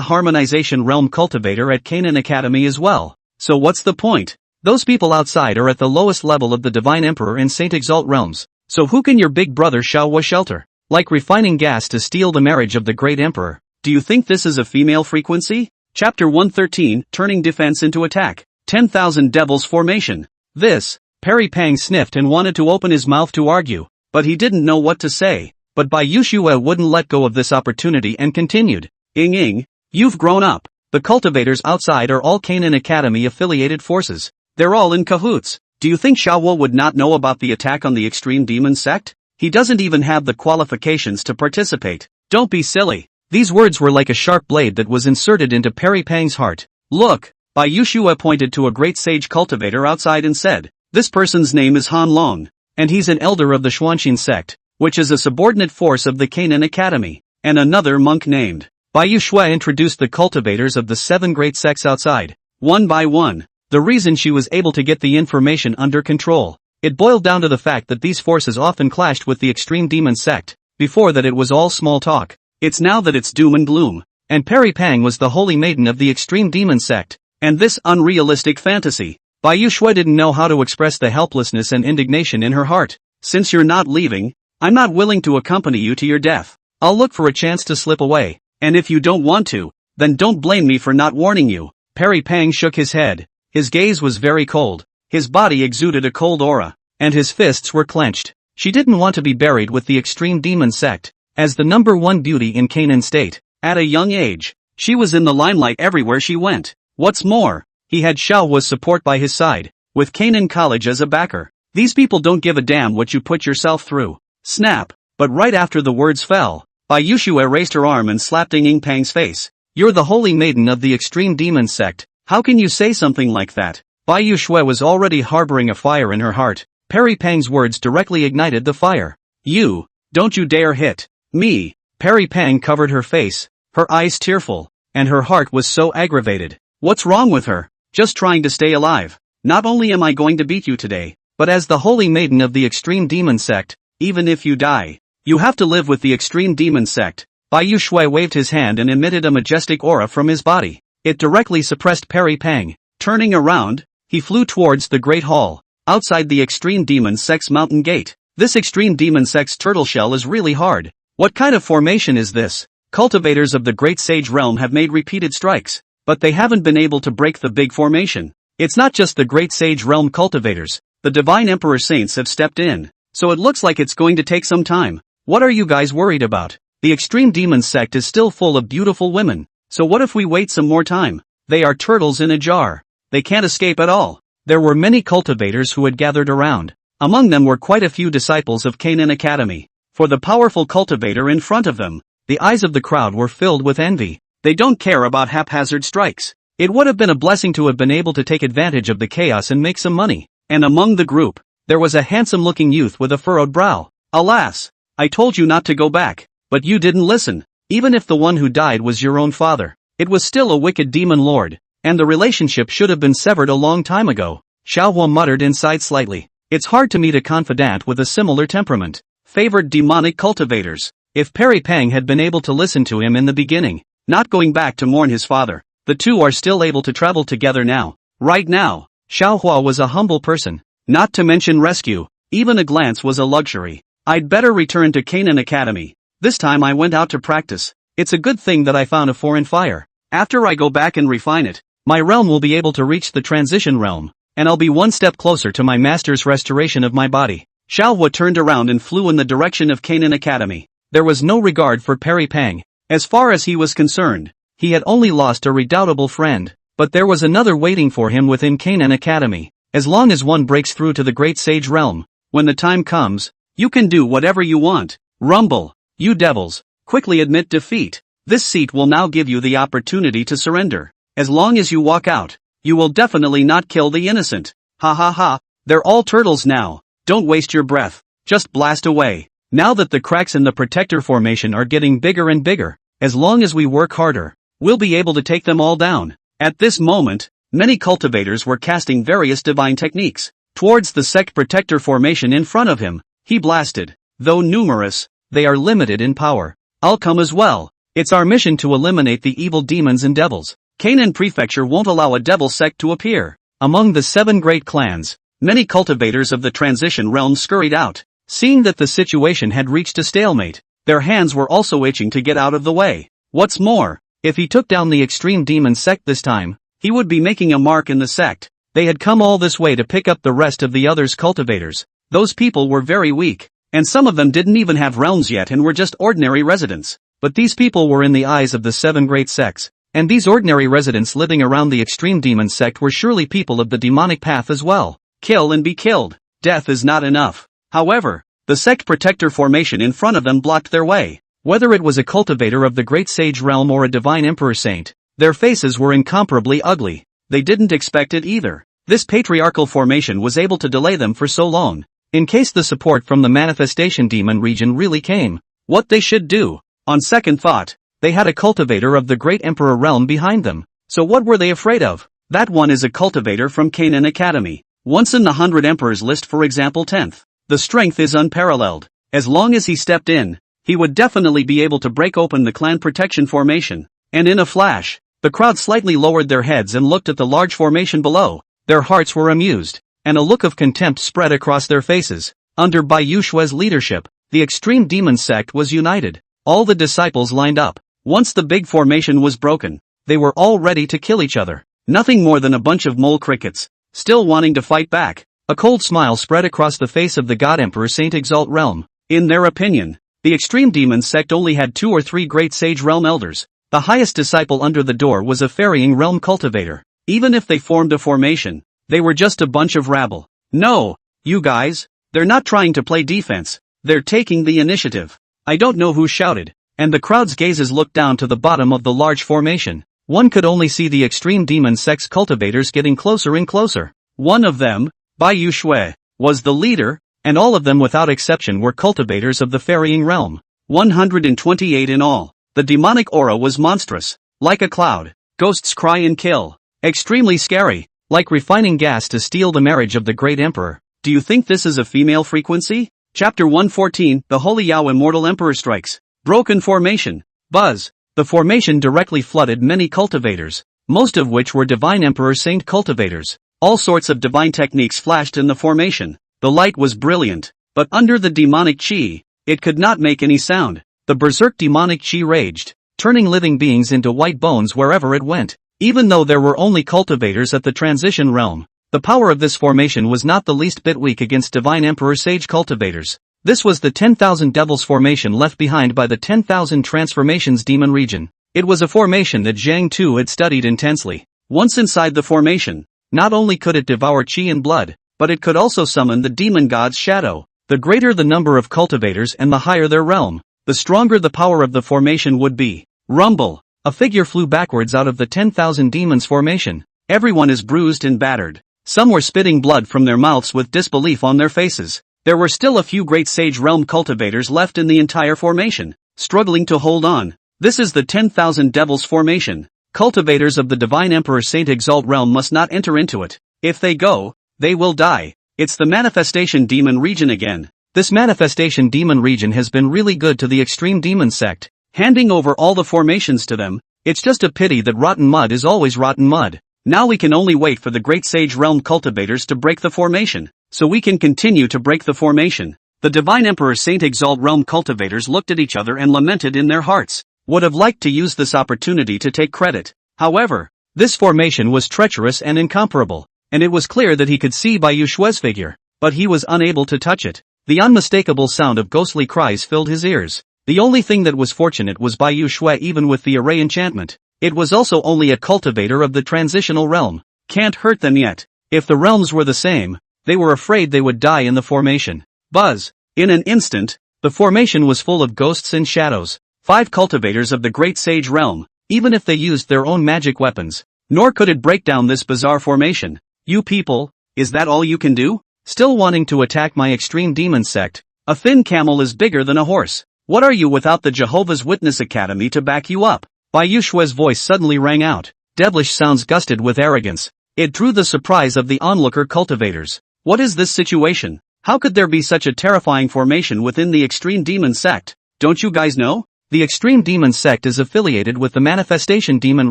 harmonization realm cultivator at Canaan Academy as well. So what's the point? Those people outside are at the lowest level of the Divine Emperor and Saint Exalt realms. So who can your big brother Xiao Huo shelter? Like refining gas to steal the marriage of the great emperor. Do you think this is a female frequency? Chapter 113, Turning Defense into Attack. 10,000 Devils Formation. This, Peri Pang sniffed and wanted to open his mouth to argue, but he didn't know what to say. But Bayushua wouldn't let go of this opportunity and continued. Ying, you've grown up. The cultivators outside are all Canaan Academy affiliated forces. They're all in cahoots. Do you think Xiao Huo would not know about the attack on the extreme demon sect? He doesn't even have the qualifications to participate. Don't be silly. These words were like a sharp blade that was inserted into Peri Pang's heart. Look, Bayushua pointed to a great sage cultivator outside and said, this person's name is Han Long, and he's an elder of the Xuanxin sect, which is a subordinate force of the Canaan Academy, and another monk named. Bayushua introduced the cultivators of the 7 great sects outside, one by one. The reason she was able to get the information under control, it boiled down to the fact that these forces often clashed with the extreme demon sect. Before that it was all small talk. It's now that it's doom and gloom. And Peri Pang was the holy maiden of the extreme demon sect. And this unrealistic fantasy. Bai Yuxue didn't know how to express the helplessness and indignation in her heart. Since you're not leaving, I'm not willing to accompany you to your death. I'll look for a chance to slip away. And if you don't want to, then don't blame me for not warning you. Peri Pang shook his head. His gaze was very cold. His body exuded a cold aura. And his fists were clenched. She didn't want to be buried with the extreme demon sect. As the #1 beauty in Canaan state, at a young age, she was in the limelight everywhere she went. What's more, he had Xiao Huo's support by his side, with Canaan College as a backer. These people don't give a damn what you put yourself through. Snap. But right after the words fell, Bai Yuxue raised her arm and slapped Ying Pang's face. You're the holy maiden of the extreme demon sect. How can you say something like that? Bai Yuxue was already harboring a fire in her heart. Peri Pang's words directly ignited the fire. You, don't you dare hit me. Peri Pang covered her face, her eyes tearful, and her heart was so aggravated. What's wrong with her? Just trying to stay alive. Not only am I going to beat you today, but as the holy maiden of the extreme demon sect, even if you die, you have to live with the extreme demon sect. Bai Yuxue waved his hand and emitted a majestic aura from his body. It directly suppressed Peri Pang. Turning around, he flew towards the Great Hall, outside the extreme demon sect's mountain gate. This extreme demon sect's turtle shell is really hard. What kind of formation is this? Cultivators of the Great Sage Realm have made repeated strikes, but they haven't been able to break the big formation. It's not just the Great Sage Realm cultivators, the Divine Emperor Saints have stepped in, so it looks like it's going to take some time. What are you guys worried about? The extreme demon sect is still full of beautiful women, so what if we wait some more time? They are turtles in a jar. They can't escape at all. There were many cultivators who had gathered around. Among them were quite a few disciples of Canaan Academy. For the powerful cultivator in front of them, the eyes of the crowd were filled with envy. They don't care about haphazard strikes. It would have been a blessing to have been able to take advantage of the chaos and make some money. And among the group, there was a handsome-looking youth with a furrowed brow. Alas, I told you not to go back, but you didn't listen. Even if the one who died was your own father, it was still a wicked demon lord, and the relationship should have been severed a long time ago. Xiao Huo muttered inside slightly. It's hard to meet a confidant with a similar temperament. Favored demonic cultivators. If Peri Pang had been able to listen to him in the beginning, not going back to mourn his father, the two are still able to travel together now. Right now, Xiao Huo was a humble person. Not to mention rescue, even a glance was a luxury. I'd better return to Canaan Academy. This time I went out to practice. It's a good thing that I found a foreign fire. After I go back and refine it, my realm will be able to reach the transition realm, and I'll be one step closer to my master's restoration of my body. Xiao Huo turned around and flew in the direction of Canaan Academy. There was no regard for Peri Pang. As far as he was concerned, he had only lost a redoubtable friend, but there was another waiting for him within Canaan Academy. As long as one breaks through to the Great Sage Realm, when the time comes, you can do whatever you want. Rumble, you devils, quickly admit defeat. This seat will now give you the opportunity to surrender. As long as you walk out, you will definitely not kill the innocent. Ha ha ha, they're all turtles now. Don't waste your breath, just blast away. Now that the cracks in the protector formation are getting bigger and bigger, as long as we work harder, we'll be able to take them all down. At this moment, many cultivators were casting various divine techniques towards the sect protector formation in front of him. He blasted. Though numerous, they are limited in power. I'll come as well. It's our mission to eliminate the evil demons and devils. Canaan Prefecture won't allow a devil sect to appear. Among the 7 great clans, many cultivators of the transition realm scurried out. Seeing that the situation had reached a stalemate, their hands were also itching to get out of the way. What's more, if he took down the extreme demon sect this time, he would be making a mark in the sect. They had come all this way to pick up the rest of the others' cultivators. Those people were very weak, and some of them didn't even have realms yet and were just ordinary residents. But these people were in the eyes of the 7 great sects, and these ordinary residents living around the extreme demon sect were surely people of the demonic path as well. Kill and be killed. Death is not enough. However, the sect protector formation in front of them blocked their way. Whether it was a cultivator of the Great Sage Realm or a divine emperor saint, their faces were incomparably ugly. They didn't expect it either. This patriarchal formation was able to delay them for so long. In case the support from the manifestation demon region really came, what they should do. On second thought, they had a cultivator of the Great Emperor Realm behind them. So what were they afraid of? That one is a cultivator from Canaan Academy. Once in the 100 emperors list, for example 10th. The strength is unparalleled. As long as he stepped in, he would definitely be able to break open the clan protection formation. And in a flash, the crowd slightly lowered their heads and looked at the large formation below. Their hearts were amused, and a look of contempt spread across their faces. Under Bai Yushue's leadership, the extreme demon sect was united. All the disciples lined up. Once the big formation was broken, they were all ready to kill each other. Nothing more than a bunch of mole crickets, still wanting to fight back. A cold smile spread across the face of the God Emperor Saint Exalt realm. In their opinion, the extreme demon sect only had 2 or 3 great sage realm elders. The highest disciple under the door was a ferrying realm cultivator. Even if they formed a formation, they were just a bunch of rabble. No, you guys, they're not trying to play defense, they're taking the initiative. I don't know who shouted, and the crowd's gazes looked down to the bottom of the large formation. One could only see the extreme demon sect's cultivators getting closer and closer. One of them, Bai Yushue, was the leader, and all of them without exception were cultivators of the ferrying realm. 128 in all. The demonic aura was monstrous, like a cloud. Ghosts cry and kill. Extremely scary, like refining gas to steal the marriage of the great emperor. Do you think this is a female frequency? Chapter 114, The Holy Yao Immortal Emperor Strikes. Broken Formation. Buzz. The formation directly flooded many cultivators, most of which were Divine Emperor Saint cultivators. All sorts of divine techniques flashed in the formation. The light was brilliant, but under the demonic chi, it could not make any sound. The berserk demonic chi raged, turning living beings into white bones wherever it went. Even though there were only cultivators at the transition realm, the power of this formation was not the least bit weak against Divine Emperor Sage cultivators. This was the 10,000 Devils formation left behind by the 10,000 Transformations Demon region. It was a formation that Zhang Tu had studied intensely. Once inside the formation, not only could it devour chi and blood, but it could also summon the demon god's shadow. The greater the number of cultivators and the higher their realm, the stronger the power of the formation would be. Rumble. A figure flew backwards out of the 10,000 demons formation. Everyone is bruised and battered. Some were spitting blood from their mouths with disbelief on their faces. There were still a few great sage realm cultivators left in the entire formation, struggling to hold on. This is the 10,000 devils formation. Cultivators of the Divine Emperor Saint Exalt realm must not enter into it. If they go, they will die. It's the Manifestation Demon region again. This Manifestation Demon region has been really good to the extreme demon sect, handing over all the formations to them. It's just a pity that rotten mud is always rotten mud. Now we can only wait for the great sage realm cultivators to break the formation, so we can continue to break the formation. The Divine Emperor Saint Exalt realm cultivators looked at each other and lamented in their hearts. Would have liked to use this opportunity to take credit. However, this formation was treacherous and incomparable, and it was clear that he could see Bai Yushue's figure, but he was unable to touch it. The unmistakable sound of ghostly cries filled his ears. The only thing that was fortunate was Bai Yushue even with the array enchantment. It was also only a cultivator of the transitional realm. Can't hurt them yet. If the realms were the same, they were afraid they would die in the formation. Buzz. In an instant, the formation was full of ghosts and shadows. 5 cultivators of the great sage realm, even if they used their own magic weapons. Nor could it break down this bizarre formation. You people, is that all you can do? Still wanting to attack my extreme demon sect? A thin camel is bigger than a horse. What are you without the Jehovah's Witness Academy to back you up? Bai Yushue's voice suddenly rang out. Devilish sounds gusted with arrogance. It drew the surprise of the onlooker cultivators. What is this situation? How could there be such a terrifying formation within the extreme demon sect? Don't you guys know? The extreme demon sect is affiliated with the Manifestation Demon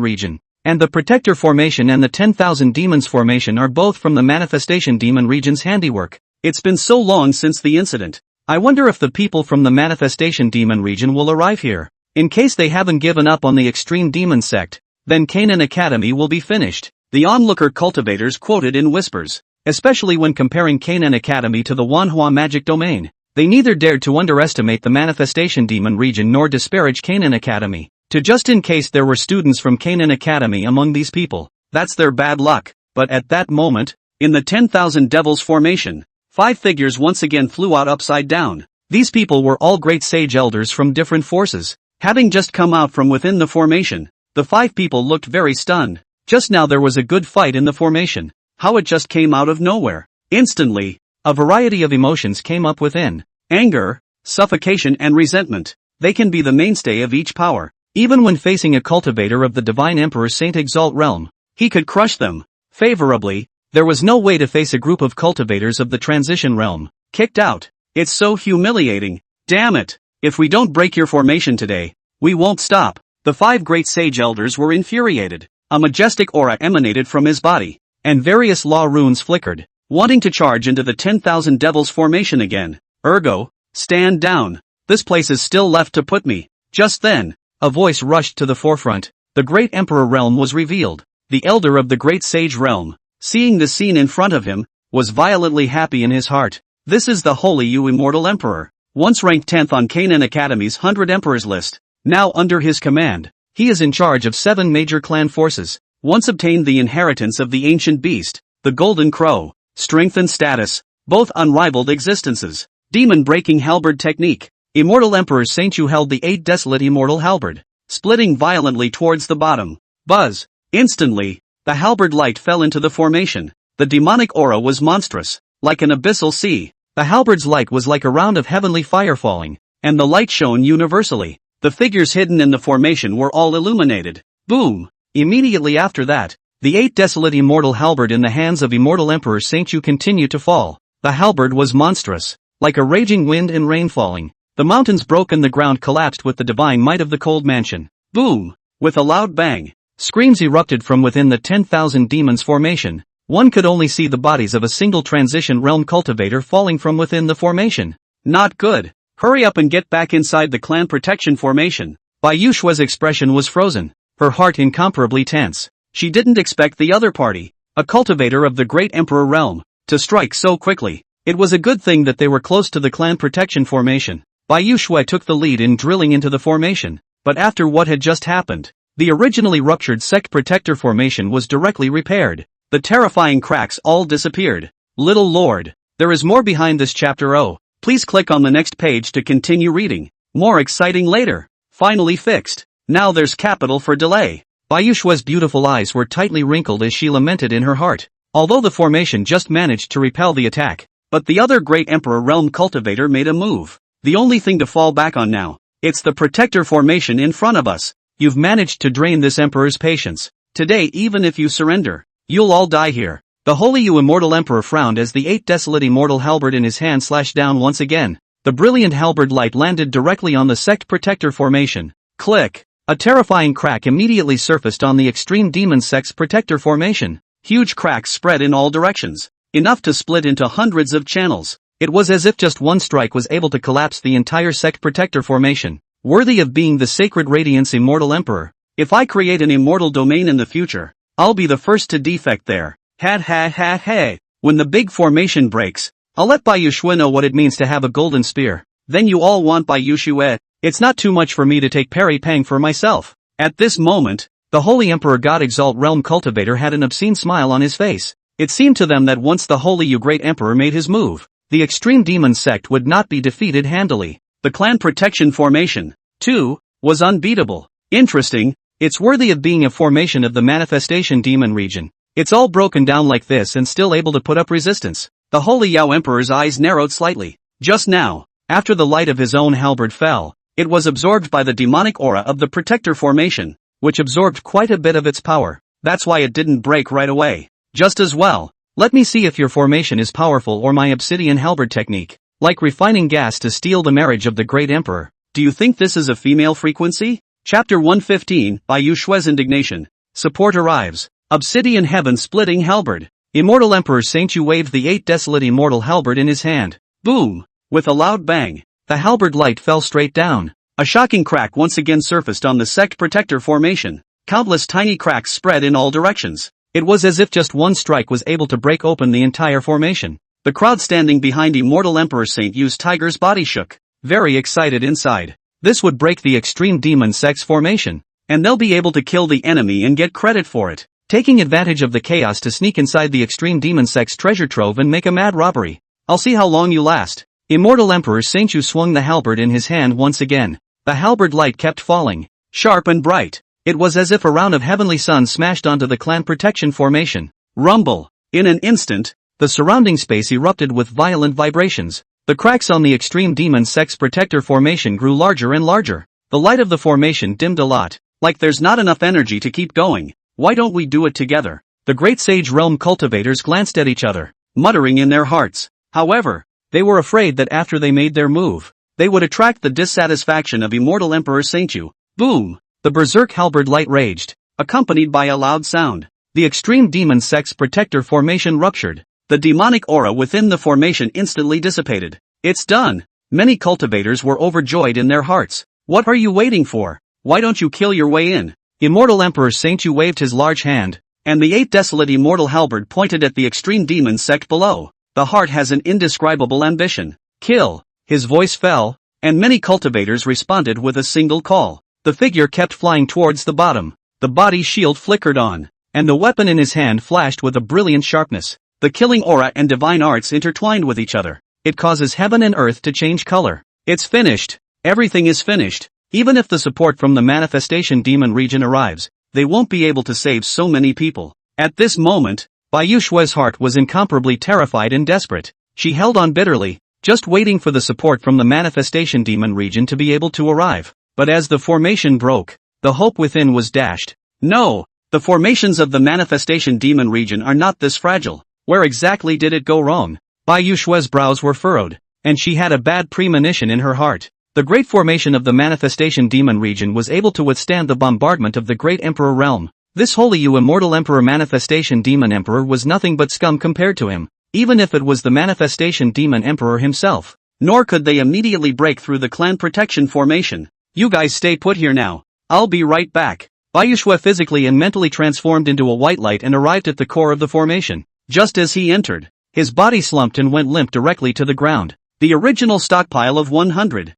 region, and the Protector formation and the 10,000 Demons formation are both from the Manifestation Demon region's handiwork. It's been so long since the incident. I wonder if the people from the Manifestation Demon region will arrive here. In case they haven't given up on the extreme demon sect, then Canaan Academy will be finished. The onlooker cultivators quoted in whispers, especially when comparing Canaan Academy to the Manhwa magic domain. They neither dared to underestimate the Manifestation Demon region nor disparage Canaan Academy. To just in case there were students from Canaan Academy among these people, that's their bad luck. But at that moment, in the 10,000 devils formation, 5 figures once again flew out upside down. These people were all great sage elders from different forces. Having just come out from within the formation, the 5 people looked very stunned. Just now there was a good fight in the formation. How it just came out of nowhere. Instantly, a variety of emotions came up within. Anger, suffocation and resentment. They can be the mainstay of each power. Even when facing a cultivator of the Divine Emperor Saint Exalt realm, he could crush them. Favorably, there was no way to face a group of cultivators of the transition realm. Kicked out. It's so humiliating. Damn it. If we don't break your formation today, we won't stop. The 5 great sage elders were infuriated. A majestic aura emanated from his body, and various law runes flickered, wanting to charge into the 10,000 devils formation again. Ergo, stand down. This place is still left to put me. Just then, a voice rushed to the forefront. The great emperor realm was revealed. The elder of the great sage realm, seeing the scene in front of him, was violently happy in his heart. This is the holy Yu immortal emperor, once ranked 10th on Canaan Academy's 100 emperors list. Now under his command, he is in charge of 7 major clan forces, once obtained the inheritance of the ancient beast, the golden crow, strength and status, both unrivaled existences. Demon-breaking halberd technique. Immortal Emperor Shinzho held the 8 desolate immortal halberd, splitting violently towards the bottom. Buzz! Instantly, the halberd light fell into the formation. The demonic aura was monstrous, like an abyssal sea. The halberd's light was like a round of heavenly fire falling, and the light shone universally. The figures hidden in the formation were all illuminated. Boom! Immediately after that, the 8 desolate immortal halberd in the hands of Immortal Emperor Shinzho continued to fall. The halberd was monstrous, like a raging wind and rain falling. The mountains broke and the ground collapsed with the divine might of the cold mansion. Boom! With a loud bang, screams erupted from within the 10,000 demons formation. One could only see the bodies of a single transition realm cultivator falling from within the formation. Not good. Hurry up and get back inside the clan protection formation. Bai Yuxue's expression was frozen, her heart incomparably tense. She didn't expect the other party, a cultivator of the great emperor realm, to strike so quickly. It was a good thing that they were close to the clan protection formation. Bai Yuxue took the lead in drilling into the formation, but after what had just happened, the originally ruptured sect protector formation was directly repaired. The terrifying cracks all disappeared. Little Lord, there is more behind this chapter. Oh, please click on the next page to continue reading. More exciting later. Finally fixed. Now there's capital for delay. Bai Yuxue's beautiful eyes were tightly wrinkled as she lamented in her heart. Although the formation just managed to repel the attack, but the other great emperor realm cultivator made a move. The only thing to fall back on now, it's the protector formation in front of us. You've managed to drain this emperor's patience. Today even if you surrender, you'll all die here. The holy Yu immortal emperor frowned as the 8 desolate immortal halberd in his hand slashed down once again. The brilliant halberd light landed directly on the sect protector formation. Click! A terrifying crack immediately surfaced on the extreme demon sect's protector formation. Huge cracks spread in all directions, enough to split into hundreds of channels. It was as if just one strike was able to collapse the entire sect protector formation. Worthy of being the sacred radiance immortal emperor. If I create an immortal domain in the future, I'll be the first to defect there. Ha ha ha ha. When the big formation breaks, I'll let Bai Yuxue know what it means to have a golden spear. Then you all want Bai Yuxue. It's not too much for me to take Parry Pang for myself. At this moment, the Holy Emperor God Exalt Realm Cultivator had an obscene smile on his face. It seemed to them that once the Holy Yu Great Emperor made his move, the extreme demon sect would not be defeated handily. The clan protection formation, too, was unbeatable. Interesting, it's worthy of being a formation of the manifestation demon region. It's all broken down like this and still able to put up resistance. The Holy Yao Emperor's eyes narrowed slightly. Just now, after the light of his own halberd fell, it was absorbed by the demonic aura of the protector formation, which absorbed quite a bit of its power. That's why it didn't break right away. Just as well, let me see if your formation is powerful or my obsidian halberd technique, like refining gas to steal the marriage of the great emperor. Do you think this is a female frequency? Chapter 115, Bai Yuxue's indignation. Support arrives. Obsidian heaven splitting halberd. Immortal Emperor Shinzho waved the 8 desolate immortal halberd in his hand. Boom! With a loud bang, the halberd light fell straight down. A shocking crack once again surfaced on the sect protector formation. Countless tiny cracks spread in all directions. It was as if just one strike was able to break open the entire formation. The crowd standing behind Immortal Emperor St. Yu's tiger's body shook, very excited inside. This would break the extreme demon sect's formation, and they'll be able to kill the enemy and get credit for it, taking advantage of the chaos to sneak inside the extreme demon sect's treasure trove and make a mad robbery. I'll see how long you last. Immortal Emperor Shinzho swung the halberd in his hand once again. The halberd light kept falling, sharp and bright. It was as if a round of heavenly sun smashed onto the clan protection formation. Rumble! In an instant, the surrounding space erupted with violent vibrations. The cracks on the extreme demon sect's protector formation grew larger and larger. The light of the formation dimmed a lot, like there's not enough energy to keep going. Why don't we do it together? The great sage realm cultivators glanced at each other, muttering in their hearts. However, they were afraid that after they made their move, they would attract the dissatisfaction of immortal Emperor Shinzho. Boom! The berserk halberd light raged, accompanied by a loud sound. The extreme demon sect's protector formation ruptured. The demonic aura within the formation instantly dissipated. It's done! Many cultivators were overjoyed in their hearts. What are you waiting for? Why don't you kill your way in? Immortal Emperor Shinzho waved his large hand, and the 8 desolate immortal halberd pointed at the extreme demon sect below. The heart has an indescribable ambition. Kill! His voice fell, and many cultivators responded with a single call. The figure kept flying towards the bottom. The body shield flickered on, and the weapon in his hand flashed with a brilliant sharpness. The killing aura and divine arts intertwined with each other. It causes heaven and earth to change color. It's finished. Everything is finished. Even if the support from the manifestation demon region arrives, they won't be able to save so many people. At this moment, Bai Yuxue's heart was incomparably terrified and desperate. She held on bitterly, just waiting for the support from the manifestation demon region to be able to arrive. But as the formation broke, the hope within was dashed. No! The formations of the manifestation demon region are not this fragile. Where exactly did it go wrong? Bai Yuxue's brows were furrowed, and she had a bad premonition in her heart. The great formation of the manifestation demon region was able to withstand the bombardment of the great emperor realm. This holy immortal emperor manifestation demon emperor was nothing but scum compared to him, even if it was the manifestation demon emperor himself. Nor could they immediately break through the clan protection formation. You guys stay put here now. I'll be right back. Bai Yuxue physically and mentally transformed into a white light and arrived at the core of the formation. Just as he entered, his body slumped and went limp directly to the ground. The original stockpile of 100,000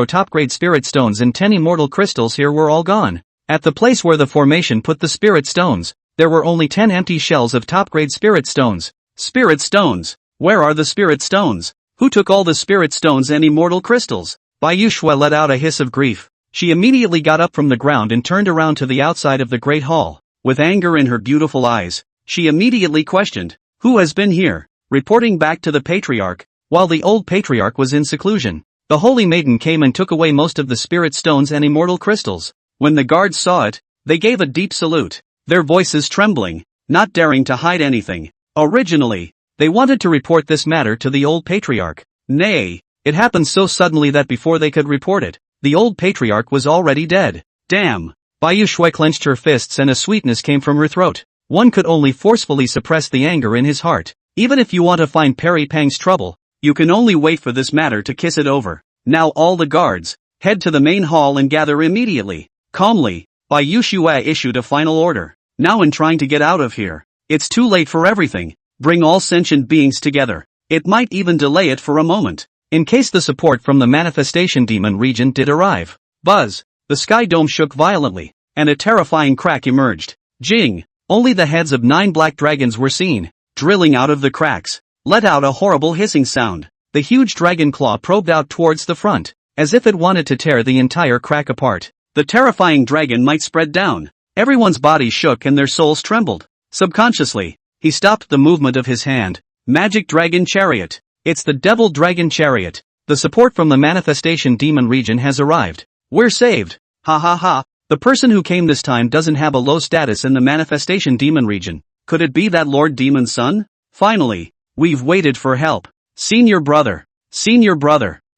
top-grade spirit stones and 10 immortal crystals here were all gone. At the place where the formation put the spirit stones, there were only 10 empty shells of top-grade spirit stones. Spirit stones? Where are the spirit stones? Who took all the spirit stones and immortal crystals? Bai Yuxue let out a hiss of grief. She immediately got up from the ground and turned around to the outside of the great hall. With anger in her beautiful eyes, she immediately questioned, "Who has been here?" Reporting back to the patriarch, while the old patriarch was in seclusion, the holy maiden came and took away most of the spirit stones and immortal crystals. When the guards saw it, they gave a deep salute, their voices trembling, not daring to hide anything. Originally, they wanted to report this matter to the old patriarch. Nay, it happened so suddenly that before they could report it, the old patriarch was already dead. Damn! Bai Yuxue clenched her fists and a sweetness came from her throat. One could only forcefully suppress the anger in his heart. Even if you want to find Perry Pang's trouble, you can only wait for this matter to kiss it over. Now all the guards, head to the main hall and gather immediately. Calmly, Bai Yuxue issued a final order. Now in trying to get out of here, it's too late for everything. Bring all sentient beings together. It might even delay it for a moment, in case the support from the manifestation demon region did arrive. Buzz! The sky dome shook violently, and a terrifying crack emerged. Jing! Only the heads of 9 black dragons were seen, drilling out of the cracks. Let out a horrible hissing sound. The huge dragon claw probed out towards the front, as if it wanted to tear the entire crack apart. The terrifying dragon might spread down. Everyone's body shook and their souls trembled. Subconsciously, he stopped the movement of his hand. Magic Dragon Chariot. It's the Devil Dragon Chariot. The support from the manifestation demon region has arrived. We're saved. Ha ha ha. The person who came this time doesn't have a low status in the manifestation demon region. Could it be that Lord Demon's son? Finally, we've waited for help. Senior brother,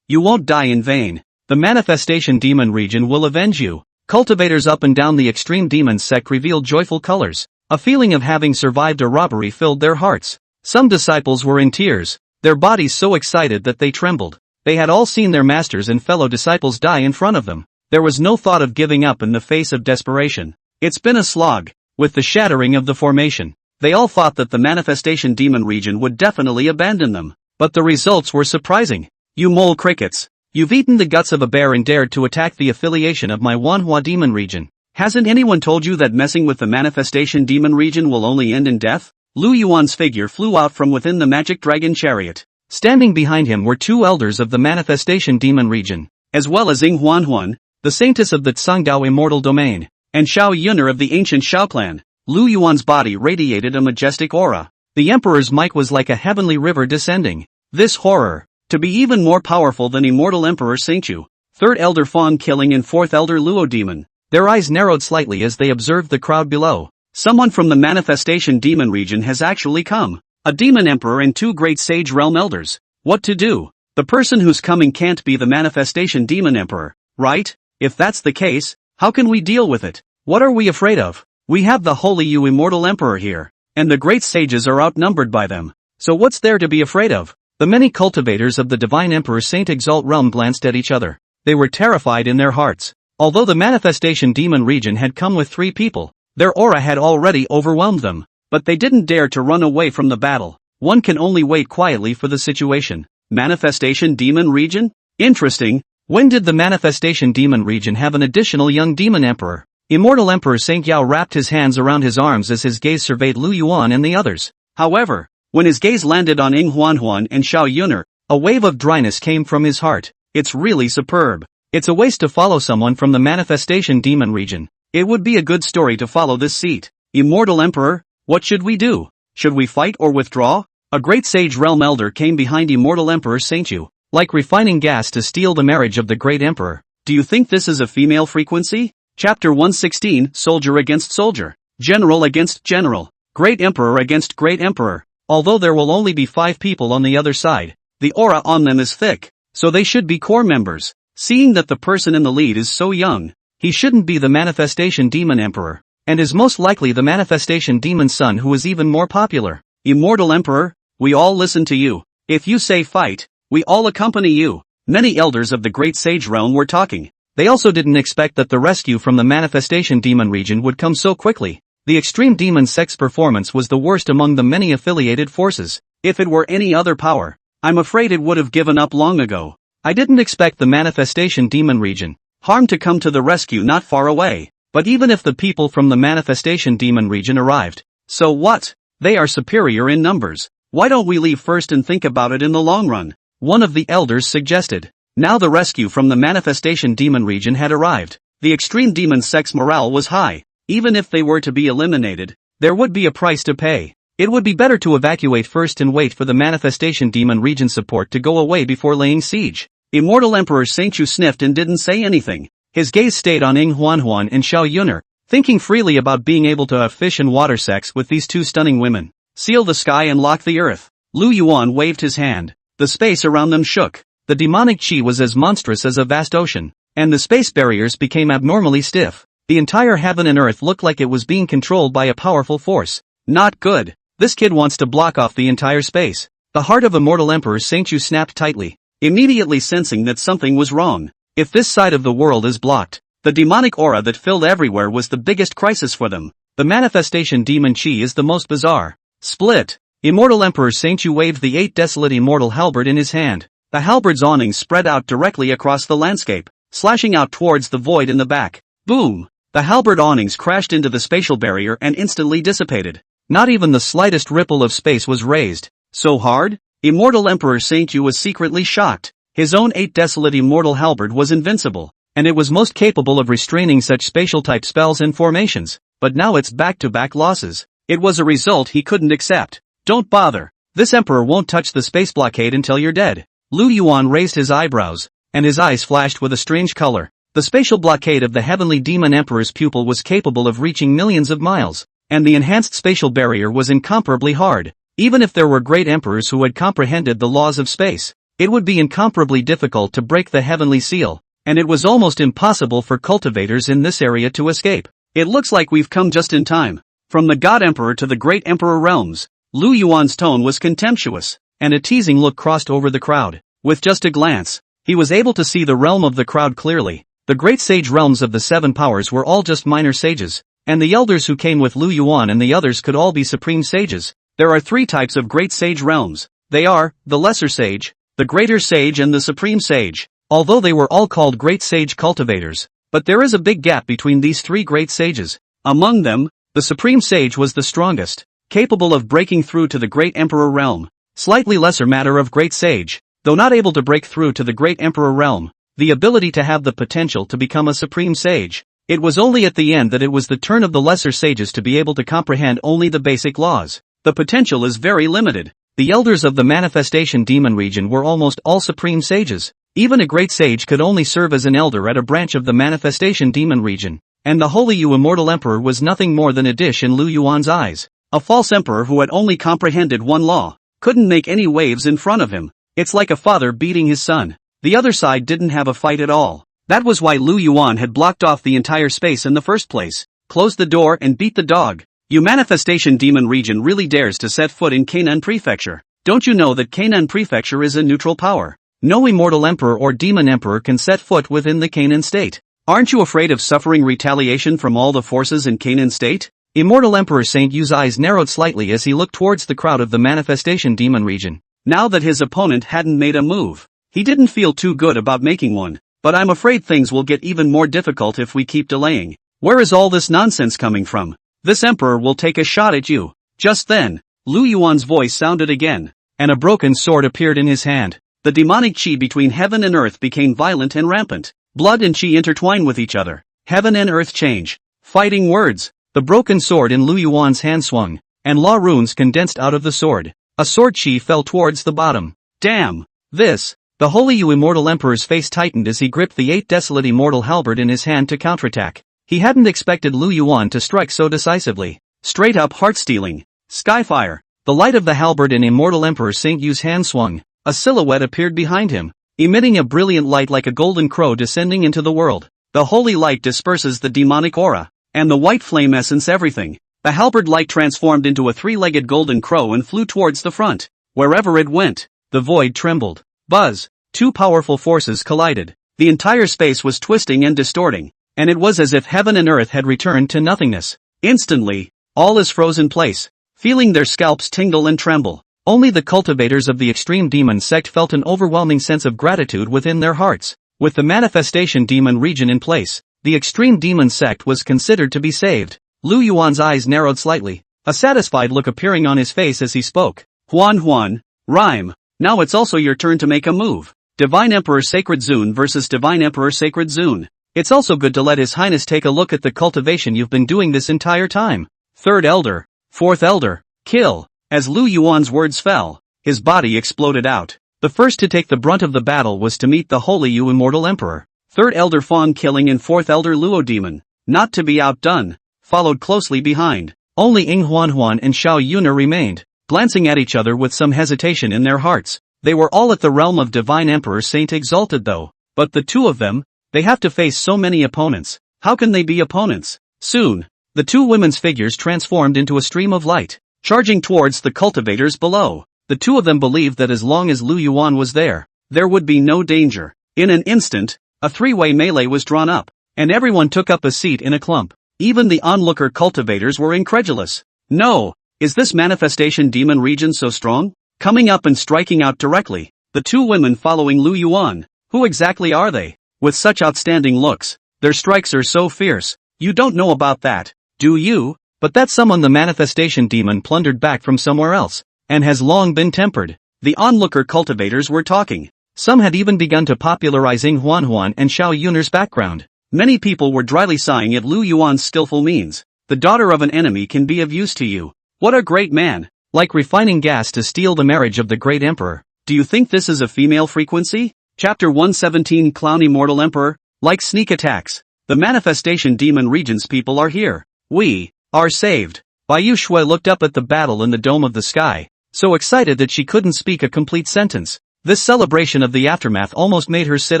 you won't die in vain. The manifestation demon region will avenge you. Cultivators up and down the extreme demon sect revealed joyful colors. A feeling of having survived a robbery filled their hearts. Some disciples were in tears, their bodies so excited that they trembled. They had all seen their masters and fellow disciples die in front of them. There was no thought of giving up in the face of desperation. It's been a slog. With the shattering of the formation, they all thought that the manifestation demon region would definitely abandon them. But the results were surprising. You mole crickets. You've eaten the guts of a bear and dared to attack the affiliation of my Manhwa demon region. Hasn't anyone told you that messing with the manifestation demon region will only end in death? Lu Yuan's figure flew out from within the magic dragon chariot. Standing behind him were 2 elders of the manifestation demon region, as well as Ying Huanhuan, the saintess of the Tsangdao immortal domain, and Xiao Yuner of the ancient Xiao clan. Lu Yuan's body radiated a majestic aura. The emperor's might was like a heavenly river descending. This horror, to be even more powerful than immortal emperor Shinzho, 3rd elder Fawn killing and 4th elder Luo demon. Their eyes narrowed slightly as they observed the crowd below. Someone from the manifestation demon region has actually come. A demon emperor and 2 great sage realm elders. What to do? The person who's coming can't be the manifestation demon emperor, right? If that's the case, how can we deal with it? What are we afraid of? We have the holy Yu immortal emperor here, and the great sages are outnumbered by them. So what's there to be afraid of? The many cultivators of the divine emperor Saint Exalt realm glanced at each other. They were terrified in their hearts. Although the manifestation demon region had come with 3 people, their aura had already overwhelmed them. But they didn't dare to run away from the battle. One can only wait quietly for the situation. Manifestation demon region? Interesting. When did the manifestation demon region have an additional young demon emperor? Immortal Emperor Saint Yao wrapped his hands around his arms as his gaze surveyed Lu Yuan and the others. However, when his gaze landed on Ing Huanhuan and Xiao Yuner, a wave of dryness came from his heart. It's really superb. It's a waste to follow someone from the manifestation demon region. It would be a good story to follow this seat. Immortal Emperor, what should we do? Should we fight or withdraw? A great sage realm elder came behind Immortal Emperor Saint Yu, like refining gas to steal the marriage of the great emperor. Do you think this is a female frequency? Chapter 116, Soldier against Soldier. General against General. Great Emperor against Great Emperor. Although there will only be 5 people on the other side, the aura on them is thick, so they should be core members. Seeing that the person in the lead is so young, he shouldn't be the manifestation demon emperor, and is most likely the manifestation demon son who is even more popular. Immortal Emperor, we all listen to you. If you say fight, we all accompany you. Many elders of the great sage realm were talking. They also didn't expect that the rescue from the manifestation demon region would come so quickly. The extreme demon sect's performance was the worst among the many affiliated forces. If it were any other power, I'm afraid it would have given up long ago. I didn't expect the manifestation demon region, harm to come to the rescue not far away. But even if the people from the manifestation demon region arrived, so what? They are superior in numbers. Why don't we leave first and think about it in the long run? One of the elders suggested. Now the rescue from the manifestation demon region had arrived. The extreme demon sect's morale was high. Even if they were to be eliminated, there would be a price to pay. It would be better to evacuate first and wait for the manifestation demon region support to go away before laying siege. Immortal Emperor Saint Yu sniffed and didn't say anything. His gaze stayed on Ing Huanhuan and Xiao Yuner, thinking freely about being able to have fish and water sex with these 2 stunning women. Seal the sky and lock the earth. Lu Yuan waved his hand. The space around them shook. The demonic chi was as monstrous as a vast ocean, and the space barriers became abnormally stiff. The entire heaven and earth looked like it was being controlled by a powerful force. Not good. This kid wants to block off the entire space. The heart of Immortal Emperor Saint Yu snapped tightly, immediately sensing that something was wrong. If this side of the world is blocked, the demonic aura that filled everywhere was the biggest crisis for them. The manifestation demon chi is the most bizarre. Split. Immortal Emperor Saint Yu waved the 8 desolate immortal halberd in his hand. The halberd's awnings spread out directly across the landscape, slashing out towards the void in the back. Boom! The halberd awnings crashed into the spatial barrier and instantly dissipated. Not even the slightest ripple of space was raised. So hard? Immortal Emperor Saint Yu was secretly shocked. His own 8 desolate immortal halberd was invincible, and it was most capable of restraining such spatial-type spells and formations, but now it's back-to-back losses. It was a result he couldn't accept. Don't bother. This emperor won't touch the space blockade until you're dead. Lu Yuan raised his eyebrows, and his eyes flashed with a strange color. The spatial blockade of the heavenly demon emperor's pupil was capable of reaching millions of miles, and the enhanced spatial barrier was incomparably hard. Even if there were great emperors who had comprehended the laws of space, it would be incomparably difficult to break the heavenly seal, and it was almost impossible for cultivators in this area to escape. It looks like we've come just in time. From the God Emperor to the Great Emperor realms, Lu Yuan's tone was contemptuous, and a teasing look crossed over the crowd. With just a glance, he was able to see the realm of the crowd clearly. The great sage realms of the 7 powers were all just minor sages, and the elders who came with Lu Yuan and the others could all be supreme sages. There are 3 types of great sage realms. They are, the lesser sage, the greater sage and the supreme sage. Although they were all called great sage cultivators, but there is a big gap between these 3 great sages. Among them, the supreme sage was the strongest, capable of breaking through to the great emperor realm. Slightly lesser matter of great sage, though not able to break through to the great emperor realm, the ability to have the potential to become a supreme sage. It was only at the end that it was the turn of the lesser sages to be able to comprehend only the basic laws. The potential is very limited. The elders of the manifestation demon region were almost all supreme sages. Even a great sage could only serve as an elder at a branch of the manifestation demon region, and the holy Yu immortal emperor was nothing more than a dish in Lu Yuan's eyes. A false emperor who had only comprehended one law, couldn't make any waves in front of him. It's like a father beating his son. The other side didn't have a fight at all. That was why Lu Yuan had blocked off the entire space in the first place, closed the door and beat the dog. You manifestation demon region really dares to set foot in Canaan Prefecture. Don't you know that Canaan Prefecture is a neutral power? No immortal emperor or demon emperor can set foot within the Canaan state. Aren't you afraid of suffering retaliation from all the forces in Canaan state? Immortal Emperor Saint Yu's eyes narrowed slightly as he looked towards the crowd of the manifestation demon region. Now that his opponent hadn't made a move, he didn't feel too good about making one. But I'm afraid things will get even more difficult if we keep delaying. Where is all this nonsense coming from? This emperor will take a shot at you. Just then, Lu Yuan's voice sounded again, and a broken sword appeared in his hand. The demonic chi between heaven and earth became violent and rampant. Blood and chi intertwine with each other. Heaven and earth change. Fighting words. The broken sword in Lu Yuan's hand swung, and law runes condensed out of the sword. A sword chi fell towards the bottom. Damn! This! The Holy Yu Immortal Emperor's face tightened as he gripped the 8 desolate immortal halberd in his hand to counterattack. He hadn't expected Lu Yuan to strike so decisively. Straight up heart-stealing. Skyfire. The light of the halberd in Immortal Emperor Saint Yu's hand swung. A silhouette appeared behind him, emitting a brilliant light like a golden crow descending into the world. The holy light disperses the demonic aura, and the white flame essence everything. The halberd light transformed into a 3-legged golden crow and flew towards the front. Wherever it went, the void trembled. Buzz! 2 powerful forces collided. The entire space was twisting and distorting, and it was as if heaven and earth had returned to nothingness. Instantly, all is frozen in place, feeling their scalps tingle and tremble. Only the cultivators of the extreme demon sect felt an overwhelming sense of gratitude within their hearts. With the manifestation demon region in place, the extreme demon sect was considered to be saved. Lu Yuan's eyes narrowed slightly, a satisfied look appearing on his face as he spoke. Huan, rhyme. Now it's also your turn to make a move. Divine Emperor Sacred Zun versus Divine Emperor Sacred Zun. It's also good to let His Highness take a look at the cultivation you've been doing this entire time. 3rd Elder, 4th Elder, kill. As Lu Yuan's words fell, his body exploded out. The first to take the brunt of the battle was to meet the Holy Yu Immortal Emperor. 3rd Elder Fawn killing and 4th Elder Luo Demon, not to be outdone, followed closely behind. Only Ing Huan and Xiao Yuna remained, glancing at each other with some hesitation in their hearts. They were all at the realm of Divine Emperor Saint Exalted though. But the two of them, they have to face so many opponents. How can they be opponents? Soon, the 2 women's figures transformed into a stream of light, charging towards the cultivators below. The 2 of them believed that as long as Lu Yuan was there would be no danger. In an instant, a 3-way melee was drawn up, and everyone took up a seat in a clump. Even the onlooker cultivators were incredulous. No, is this manifestation demon region so strong? Coming up and striking out directly, the 2 women following Lu Yuan. Who exactly are they? With such outstanding looks, their strikes are so fierce. You don't know about that, do you? But that's someone the manifestation demon plundered back from somewhere else, and has long been tempered. The onlooker cultivators were talking. Some had even begun to popularize Ing Huan and Xiao Yun'er's background. Many people were dryly sighing at Lu Yuan's skillful means. The daughter of an enemy can be of use to you. What a great man! Like refining gas to steal the marriage of the great emperor. Do you think this is a female frequency? Chapter 117 Clown Immortal Emperor. Like sneak attacks, the manifestation demon region's people are here. We are saved. Baiyu Shui looked up at the battle in the dome of the sky, so excited that she couldn't speak a complete sentence. This celebration of the aftermath almost made her sit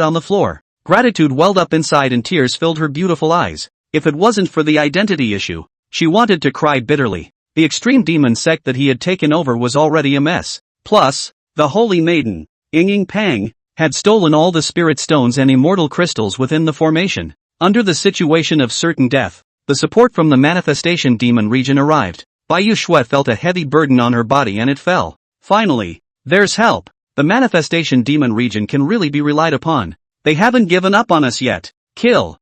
on the floor. Gratitude welled up inside and tears filled her beautiful eyes. If it wasn't for the identity issue, she wanted to cry bitterly. The extreme demon sect that he had taken over was already a mess. Plus, the holy maiden, Ying Pang, had stolen all the spirit stones and immortal crystals within the formation. Under the situation of certain death, the support from the manifestation demon region arrived. Baiyu Shui felt a heavy burden on her body and it fell. Finally, there's help. The manifestation demon region can really be relied upon. They haven't given up on us yet. Kill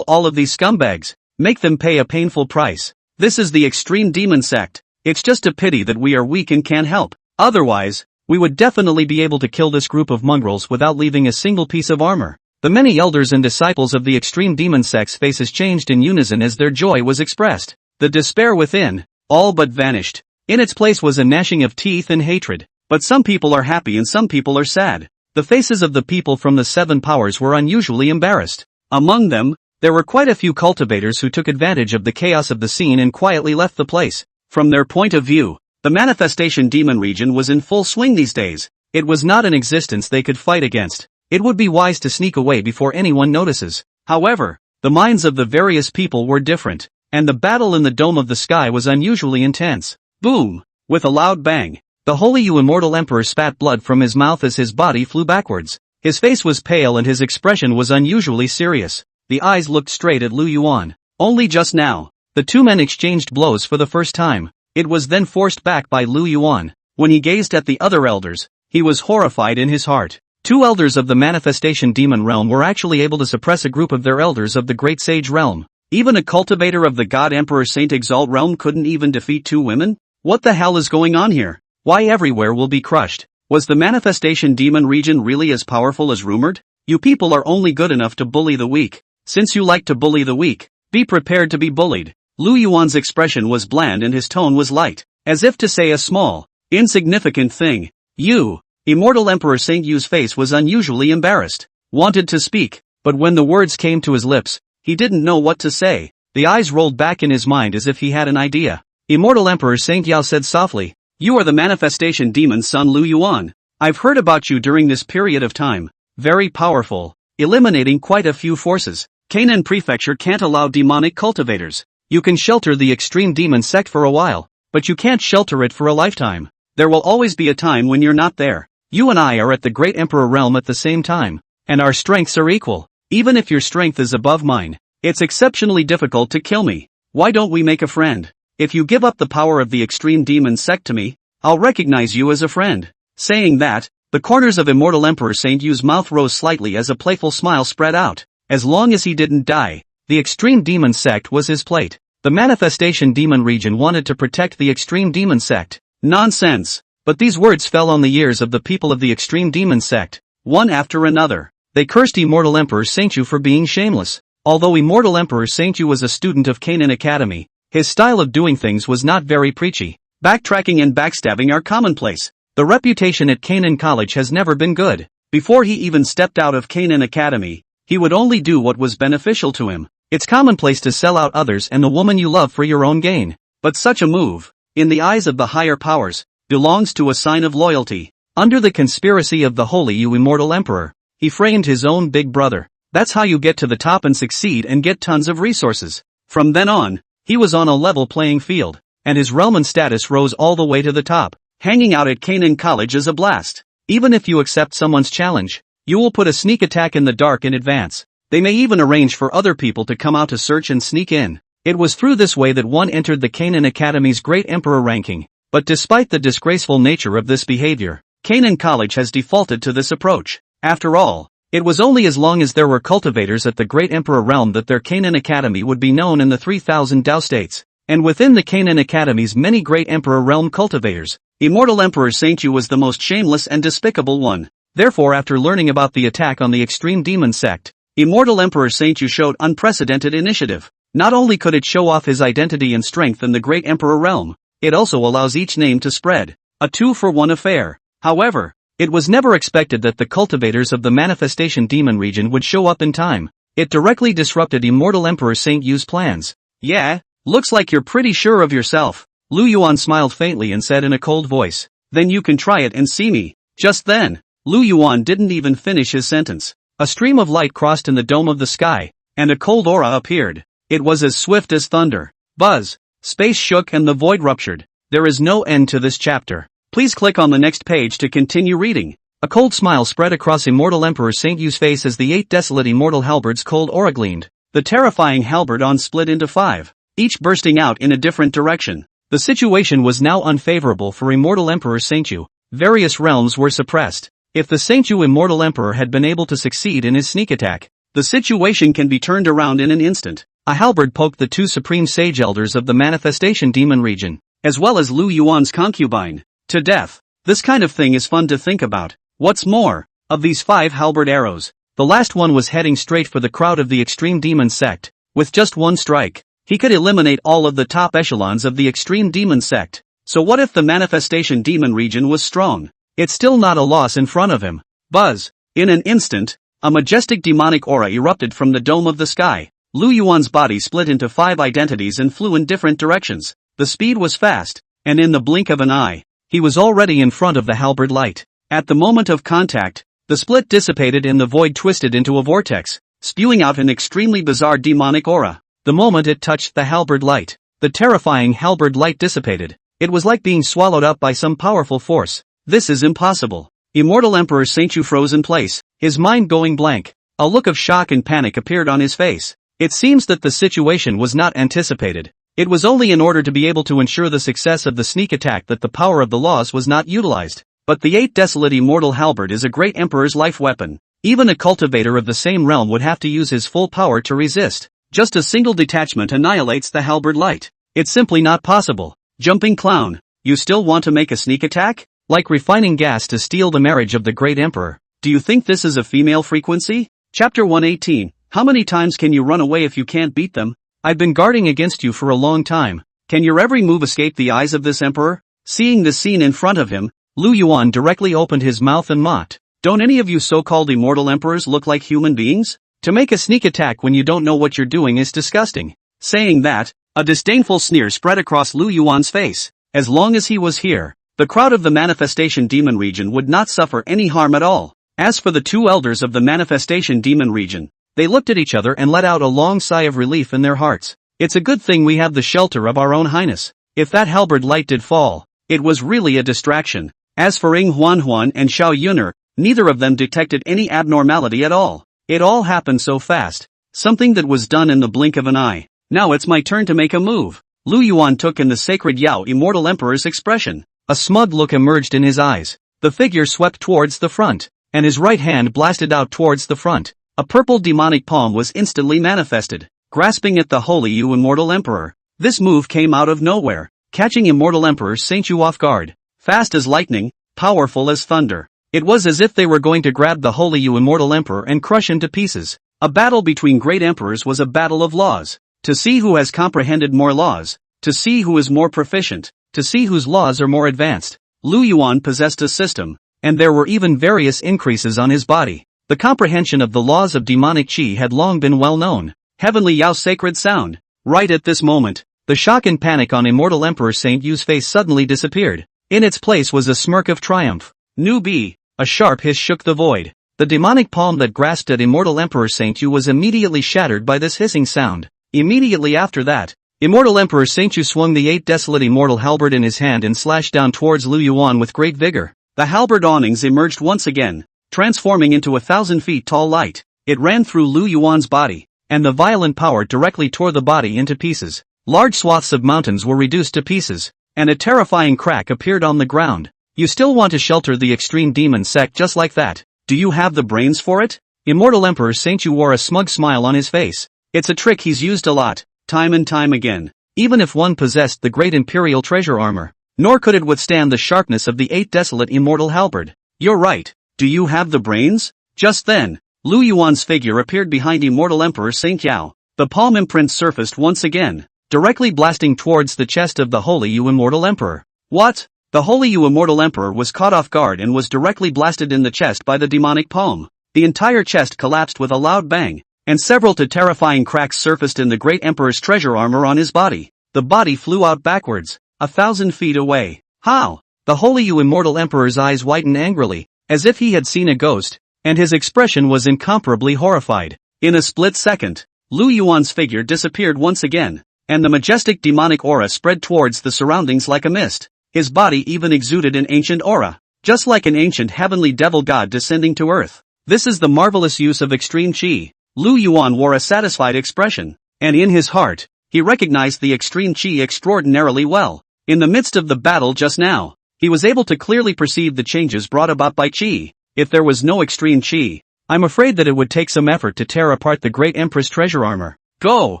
all of these scumbags. Make them pay a painful price. This is the extreme demon sect. It's just a pity that we are weak and can't help. Otherwise, we would definitely be able to kill this group of mongrels without leaving a single piece of armor. The many elders and disciples of the extreme demon sect's faces changed in unison as their joy was expressed. The despair within, all but vanished. In its place was a gnashing of teeth and hatred. But some people are happy and some people are sad. The faces of the people from the 7 powers were unusually embarrassed. Among them, there were quite a few cultivators who took advantage of the chaos of the scene and quietly left the place. From their point of view, the manifestation demon region was in full swing these days. It was not an existence they could fight against. It would be wise to sneak away before anyone notices. However, the minds of the various people were different, and the battle in the dome of the sky was unusually intense. Boom! With a loud bang, the Holy Immortal Emperor spat blood from his mouth as his body flew backwards. His face was pale and his expression was unusually serious. The eyes looked straight at Lu Yuan. Only just now, the two men exchanged blows for the first time. It was then forced back by Lu Yuan. When he gazed at the other elders, he was horrified in his heart. Two elders of the manifestation demon realm were actually able to suppress a group of their elders of the great sage realm. Even a cultivator of the god emperor Saint Exalt realm couldn't even defeat two women? What the hell is going on here? Why everywhere will be crushed? Was the manifestation demon region really as powerful as rumored? You people are only good enough to bully the weak. Since you like to bully the weak, be prepared to be bullied. Lu Yuan's expression was bland and his tone was light, as if to say a small, insignificant thing. You, Immortal Emperor Saint Yu's face was unusually embarrassed. Wanted to speak, but when the words came to his lips, he didn't know what to say. The eyes rolled back in his mind as if he had an idea. Immortal Emperor Saint Yao said softly, "You are the manifestation demon's son Lu Yuan. I've heard about you during this period of time. Very powerful, eliminating quite a few forces. Canaan Prefecture can't allow demonic cultivators. You can shelter the extreme demon sect for a while, but you can't shelter it for a lifetime. There will always be a time when you're not there. You and I are at the Great Emperor realm at the same time, and our strengths are equal. Even if your strength is above mine, it's exceptionally difficult to kill me. Why don't we make a friend? If you give up the power of the extreme demon sect to me, I'll recognize you as a friend." Saying that, the corners of Immortal Emperor Saint Yu's mouth rose slightly as a playful smile spread out. As long as he didn't die, the extreme demon sect was his plate. The manifestation demon region wanted to protect the extreme demon sect. Nonsense! But these words fell on the ears of the people of the extreme demon sect, one after another. They cursed Immortal Emperor Saint Yu for being shameless. Although Immortal Emperor Saint Yu was a student of Canaan Academy, his style of doing things was not very preachy. Backtracking and backstabbing are commonplace. The reputation at Canaan College has never been good. Before he even stepped out of Canaan Academy, he would only do what was beneficial to him. It's commonplace to sell out others and the woman you love for your own gain. But such a move, in the eyes of the higher powers, belongs to a sign of loyalty. Under the conspiracy of the Holy Immortal Emperor, he framed his own big brother. That's how you get to the top and succeed and get tons of resources. From then on, he was on a level playing field, and his realm and status rose all the way to the top. Hanging out at Canaan College is a blast. Even if you accept someone's challenge, you will put a sneak attack in the dark in advance. They may even arrange for other people to come out to search and sneak in. It was through this way that one entered the Canaan Academy's Great Emperor ranking. But despite the disgraceful nature of this behavior, Canaan College has defaulted to this approach. After all, it was only as long as there were cultivators at the Great Emperor realm that their Canaan Academy would be known in the 3,000 Dao states. And within the Canaan Academy's many Great Emperor realm cultivators, Immortal Emperor Saint Yu was the most shameless and despicable one. Therefore, after learning about the attack on the extreme demon sect, Immortal Emperor Saint Yu showed unprecedented initiative. Not only could it show off his identity and strength in the Great Emperor realm, it also allows each name to spread. A 2-for-1 affair. However, it was never expected that the cultivators of the manifestation demon region would show up in time. It directly disrupted Immortal Emperor Saint Yu's plans. "Yeah, looks like you're pretty sure of yourself." Lu Yuan smiled faintly and said in a cold voice, "Then you can try it and see me." Just then, Lu Yuan didn't even finish his sentence. A stream of light crossed in the dome of the sky, and a cold aura appeared. It was as swift as thunder. Buzz! Space shook and the void ruptured. There is no end to this chapter. Please click on the next page to continue reading. A cold smile spread across Immortal Emperor Saint Yu's face as the 8 desolate immortal halberds cold aura gleamed. The terrifying halberd on split into 5, each bursting out in a different direction. The situation was now unfavorable for Immortal Emperor Saint Yu. Various realms were suppressed. If the Saint Yu Immortal Emperor had been able to succeed in his sneak attack, the situation can be turned around in an instant. A halberd poked the 2 supreme sage elders of the manifestation demon region, as well as Lu Yuan's concubine, to death. This kind of thing is fun to think about. What's more, of these 5 halberd arrows, the last one was heading straight for the crowd of the extreme demon sect. With just one strike, he could eliminate all of the top echelons of the extreme demon sect. So what if the manifestation demon region was strong? It's still not a loss in front of him. Buzz! In an instant, a majestic demonic aura erupted from the dome of the sky. Lu Yuan's body split into 5 identities and flew in different directions. The speed was fast, and in the blink of an eye, he was already in front of the halberd light. At the moment of contact, the split dissipated and the void twisted into a vortex, spewing out an extremely bizarre demonic aura. The moment it touched the halberd light, the terrifying halberd light dissipated. It was like being swallowed up by some powerful force. This is impossible. Immortal Emperor Shinzho froze in place, his mind going blank. A look of shock and panic appeared on his face. It seems that the situation was not anticipated. It was only in order to be able to ensure the success of the sneak attack that the power of the laws was not utilized. But the 8 desolate immortal halberd is a great emperor's life weapon. Even a cultivator of the same realm would have to use his full power to resist. Just a single detachment annihilates the halberd light. It's simply not possible. Jumping clown, you still want to make a sneak attack? Like refining gas to steal the marriage of the great emperor. Do you think this is a female frequency? Chapter 118. How many times can you run away if you can't beat them? I've been guarding against you for a long time. Can your every move escape the eyes of this emperor? Seeing the scene in front of him, Yuan directly opened his mouth and mocked. Don't any of you so-called immortal emperors look like human beings? To make a sneak attack when you don't know what you're doing is disgusting. Saying that, a disdainful sneer spread across Yuan's face. As long as he was here, the crowd of the Manifestation Demon region would not suffer any harm at all. As for the two elders of the Manifestation Demon region, they looked at each other and let out a long sigh of relief in their hearts. It's a good thing we have the shelter of our own highness. If that halberd light did fall, it was really a distraction. As for Huan and Xiao Yuner, neither of them detected any abnormality at all. It all happened so fast. Something that was done in the blink of an eye. Now it's my turn to make a move. Yuan took in the sacred Yao immortal emperor's expression. A smug look emerged in his eyes. The figure swept towards the front, and his right hand blasted out towards the front. A purple demonic palm was instantly manifested, grasping at the holy Yu immortal emperor. This move came out of nowhere, catching immortal emperor Shinzho off guard. Fast as lightning, powerful as thunder. It was as if they were going to grab the holy Yu immortal emperor and crush him to pieces. A battle between great emperors was a battle of laws. To see who has comprehended more laws. To see who is more proficient. To see whose laws are more advanced. Yuan possessed a system, and there were even various increases on his body. The comprehension of the laws of demonic chi had long been well known. Heavenly Yao sacred sound. Right at this moment, the shock and panic on immortal Emperor Saint Yu's face suddenly disappeared. In its place was a smirk of triumph. Newbie. A sharp hiss shook the void. The demonic palm that grasped at immortal Emperor Saint Yu was immediately shattered by this hissing sound. Immediately after that, immortal Emperor Saint Yu swung the 8 desolate immortal halberd in his hand and slashed down towards Yuan with great vigor. The halberd awnings emerged once again, transforming into 1,000 feet tall light. It ran through Yuan's body, and the violent power directly tore the body into pieces. Large swaths of mountains were reduced to pieces, and a terrifying crack appeared on the ground. You still want to shelter the extreme demon sect just like that? Do you have the brains for it? Immortal Emperor Saint Yu wore a smug smile on his face. It's a trick he's used a lot, time and time again. Even if one possessed the great imperial treasure armor, nor could it withstand the sharpness of the 8 desolate immortal halberd. You're right. Do you have the brains? Just then, Yuan's figure appeared behind immortal Emperor Saint Yao. The palm imprint surfaced once again, directly blasting towards the chest of the holy Yu immortal emperor. What? The holy Yu immortal emperor was caught off guard and was directly blasted in the chest by the demonic palm. The entire chest collapsed with a loud bang, and several terrifying cracks surfaced in the great emperor's treasure armor on his body. The body flew out backwards, 1,000 feet away. How? The holy Yu immortal emperor's eyes widened angrily, as if he had seen a ghost, and his expression was incomparably horrified. In a split second, Yuan's figure disappeared once again, and the majestic demonic aura spread towards the surroundings like a mist. His body even exuded an ancient aura, just like an ancient heavenly devil god descending to earth. This is the marvelous use of extreme chi. Yuan wore a satisfied expression, and in his heart, he recognized the extreme chi extraordinarily well. In the midst of the battle just now, he was able to clearly perceive the changes brought about by chi. If there was no extreme chi, I'm afraid that it would take some effort to tear apart the great empress treasure armor. Go!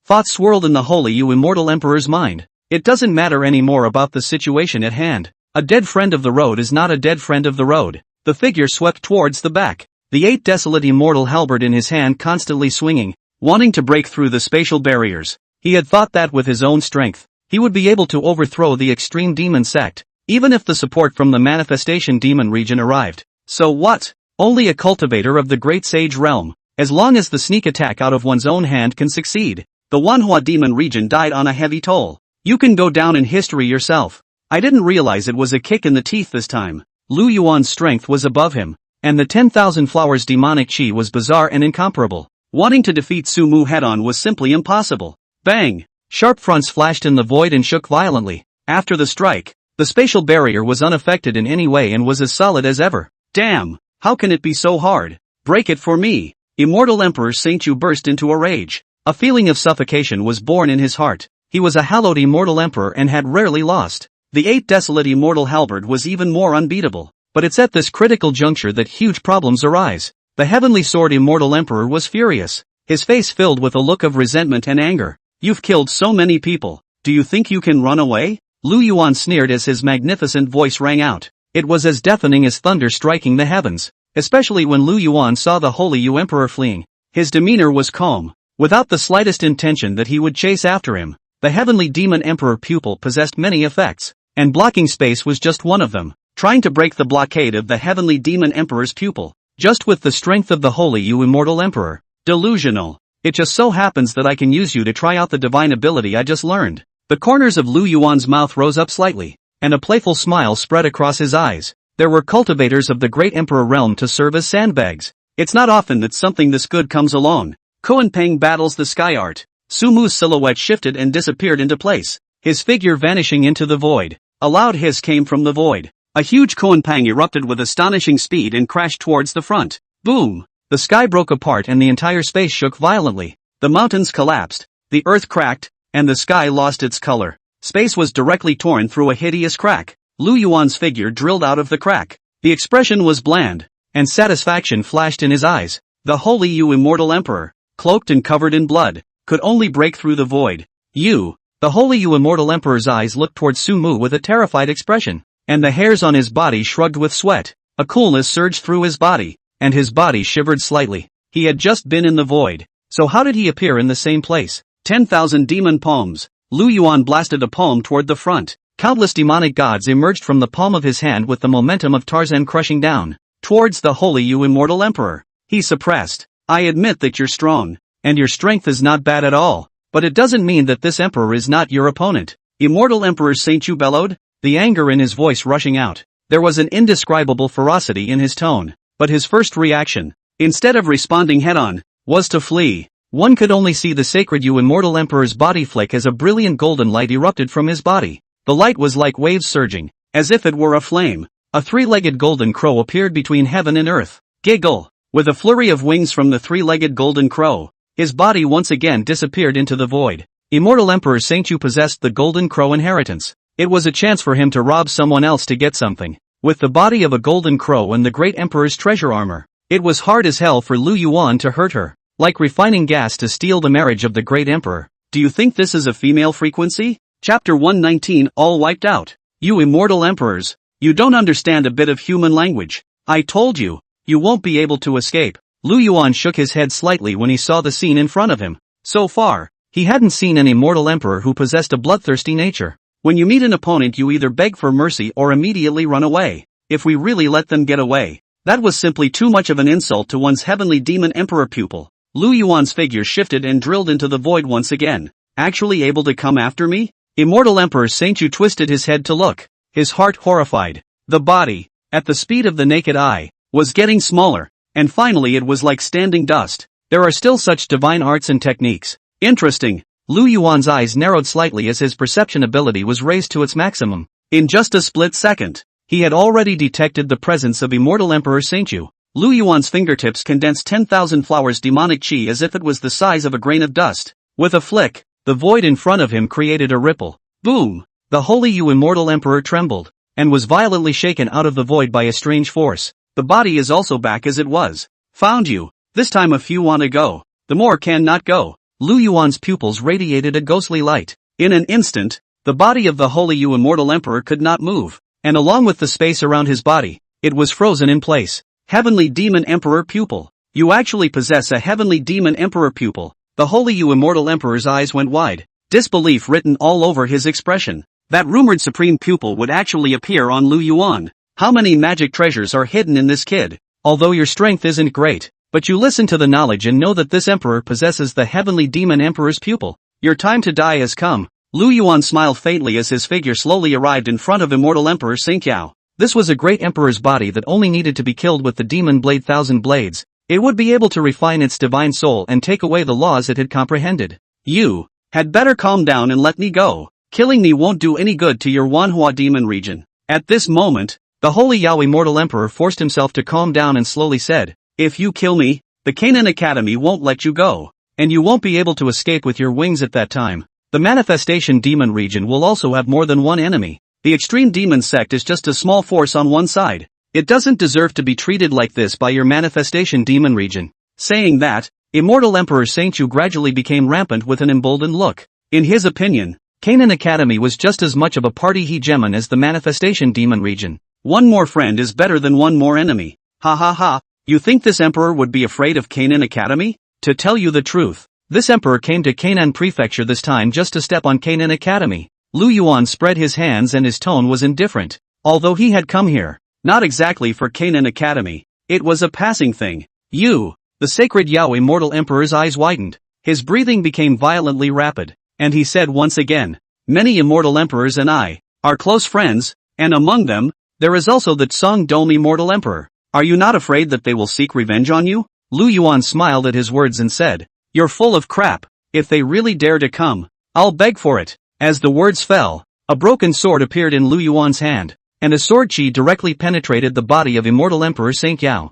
Thoughts swirled in the holy Yu immortal emperor's mind. It doesn't matter anymore about the situation at hand. A dead friend of the road is not a dead friend of the road. The figure swept towards the back, the 8 desolate immortal halberd in his hand constantly swinging, wanting to break through the spatial barriers. He had thought that with his own strength, he would be able to overthrow the extreme demon sect, even if the support from the Manifestation Demon region arrived. So what? Only a cultivator of the great sage realm, as long as the sneak attack out of one's own hand can succeed. The Manhwa demon region died on a heavy toll. You can go down in history yourself. I didn't realize it was a kick in the teeth this time. Lu Yuan's strength was above him, and the 10,000 flowers demonic chi was bizarre and incomparable. Wanting to defeat Su Mu head-on was simply impossible. Bang! Sharp fronts flashed in the void and shook violently. After the strike, the spatial barrier was unaffected in any way and was as solid as ever. Damn! How can it be so hard? Break it for me! Immortal Emperor Saint Yu burst into a rage. A feeling of suffocation was born in his heart. He was a hallowed immortal emperor and had rarely lost. The 8 desolate immortal halberd was even more unbeatable. But it's at this critical juncture that huge problems arise. The heavenly sword immortal emperor was furious. His face filled with a look of resentment and anger. You've killed so many people. Do you think you can run away? Lu Yuan sneered as his magnificent voice rang out. It was as deafening as thunder striking the heavens. Especially when Lu Yuan saw the Holy Yu Emperor fleeing. His demeanor was calm, without the slightest intention that he would chase after him. The heavenly demon emperor pupil possessed many effects, and blocking space was just one of them. Trying to break the blockade of the heavenly demon emperor's pupil, just with the strength of the Holy Yu Immortal Emperor. Delusional. It just so happens that I can use you to try out the divine ability I just learned. The corners of Lu Yuan's mouth rose up slightly, and a playful smile spread across his eyes. There were cultivators of the great emperor realm to serve as sandbags. It's not often that something this good comes along. Kuan Peng battles the sky art. Su Mu's silhouette shifted and disappeared into place, his figure vanishing into the void. A loud hiss came from the void. A huge Kuan Peng erupted with astonishing speed and crashed towards the front. Boom! The sky broke apart and the entire space shook violently. The mountains collapsed, the earth cracked, and the sky lost its color. Space was directly torn through a hideous crack. Lu Yuan's figure drilled out of the crack. The expression was bland, and satisfaction flashed in his eyes. The Holy Yu Immortal Emperor, cloaked and covered in blood, could only break through the void. You! The Holy Yu Immortal Emperor's eyes looked towards Su Mu with a terrified expression, and the hairs on his body shrugged with sweat. A coolness surged through his body, and his body shivered slightly. He had just been in the void, so how did he appear in the same place? 10,000 demon palms. Lu Yuan blasted a palm toward the front. Countless demonic gods emerged from the palm of his hand with the momentum of Tarzan crushing down towards the Holy Yu Immortal Emperor. He suppressed. I admit that you're strong, and your strength is not bad at all, but it doesn't mean that this emperor is not your opponent. Immortal Emperor Saint Yu bellowed, the anger in his voice rushing out. There was an indescribable ferocity in his tone, but his first reaction, instead of responding head-on, was to flee. One could only see the sacred Yu Immortal Emperor's body flick as a brilliant golden light erupted from his body. The light was like waves surging, as if it were a flame. A 3-legged golden crow appeared between heaven and earth. Giggle! With a flurry of wings from the 3-legged golden crow, his body once again disappeared into the void. Immortal Emperor Saint Yu possessed the golden crow inheritance. It was a chance for him to rob someone else to get something. With the body of a golden crow and the great emperor's treasure armor, it was hard as hell for Lu Yuan to hurt her. Like refining gas to steal the marriage of the great emperor. Do you think this is a female frequency? Chapter 119 All wiped out. You immortal emperors, you don't understand a bit of human language. I told you, you won't be able to escape. Lu Yuan shook his head slightly when he saw the scene in front of him. So far, he hadn't seen an immortal emperor who possessed a bloodthirsty nature. When you meet an opponent you either beg for mercy or immediately run away. If we really let them get away, that was simply too much of an insult to one's heavenly demon emperor pupil. Lu Yuan's figure shifted and drilled into the void once again. Actually able to come after me? Immortal Emperor Saint Yu twisted his head to look, his heart horrified. The body, at the speed of the naked eye, was getting smaller, and finally it was like standing dust. There are still such divine arts and techniques. Interesting. Lu Yuan's eyes narrowed slightly as his perception ability was raised to its maximum. In just a split second, he had already detected the presence of Immortal Emperor Saint Yu. Lu Yuan's fingertips condensed 10,000 flowers demonic chi as if it was the size of a grain of dust. With a flick, the void in front of him created a ripple. Boom! The Holy Yu Immortal Emperor trembled, and was violently shaken out of the void by a strange force. The body is also back as it was. Found you. This time if you want to go, the more can not go. Lu Yuan's pupils radiated a ghostly light. In an instant, the body of the Holy Yu Immortal Emperor could not move, and along with the space around his body, it was frozen in place. Heavenly Demon Emperor Pupil. You actually possess a Heavenly Demon Emperor Pupil. The Holy Yu Immortal Emperor's eyes went wide, disbelief written all over his expression. That rumored supreme pupil would actually appear on Lu Yuan. How many magic treasures are hidden in this kid? Although your strength isn't great, but you listen to the knowledge and know that this emperor possesses the Heavenly Demon Emperor's pupil. Your time to die has come. Lu Yuan smiled faintly as his figure slowly arrived in front of Immortal Emperor Saint Yao. This was a great emperor's body that only needed to be killed with the demon blade 1,000 blades. It would be able to refine its divine soul and take away the laws it had comprehended. You had better calm down and let me go. Killing me won't do any good to your Manhwa demon region. At this moment, the holy Yao immortal emperor forced himself to calm down and slowly said, if you kill me, the Canaan Academy won't let you go. And you won't be able to escape with your wings at that time. The manifestation demon region will also have more than one enemy. The extreme demon sect is just a small force on one side. It doesn't deserve to be treated like this by your manifestation demon region. Saying that, immortal Emperor Shinzho gradually became rampant with an emboldened look. In his opinion, Canaan Academy was just as much of a party hegemon as the manifestation demon region. One more friend is better than one more enemy. Ha ha ha, you think this emperor would be afraid of Canaan Academy? To tell you the truth, this emperor came to Canaan Prefecture this time just to step on Canaan Academy. Yuan spread his hands and his tone was indifferent. Although he had come here, not exactly for Canaan Academy, it was a passing thing. The sacred Yao immortal emperor's eyes widened. His breathing became violently rapid, and he said once again, many immortal emperors and I are close friends, and among them, there is also the Tsang Dome immortal emperor. Are you not afraid that they will seek revenge on you? Yuan smiled at his words and said, you're full of crap. If they really dare to come, I'll beg for it. As the words fell, a broken sword appeared in Yuan's hand, and a sword chi directly penetrated the body of immortal Emperor Saint Yao.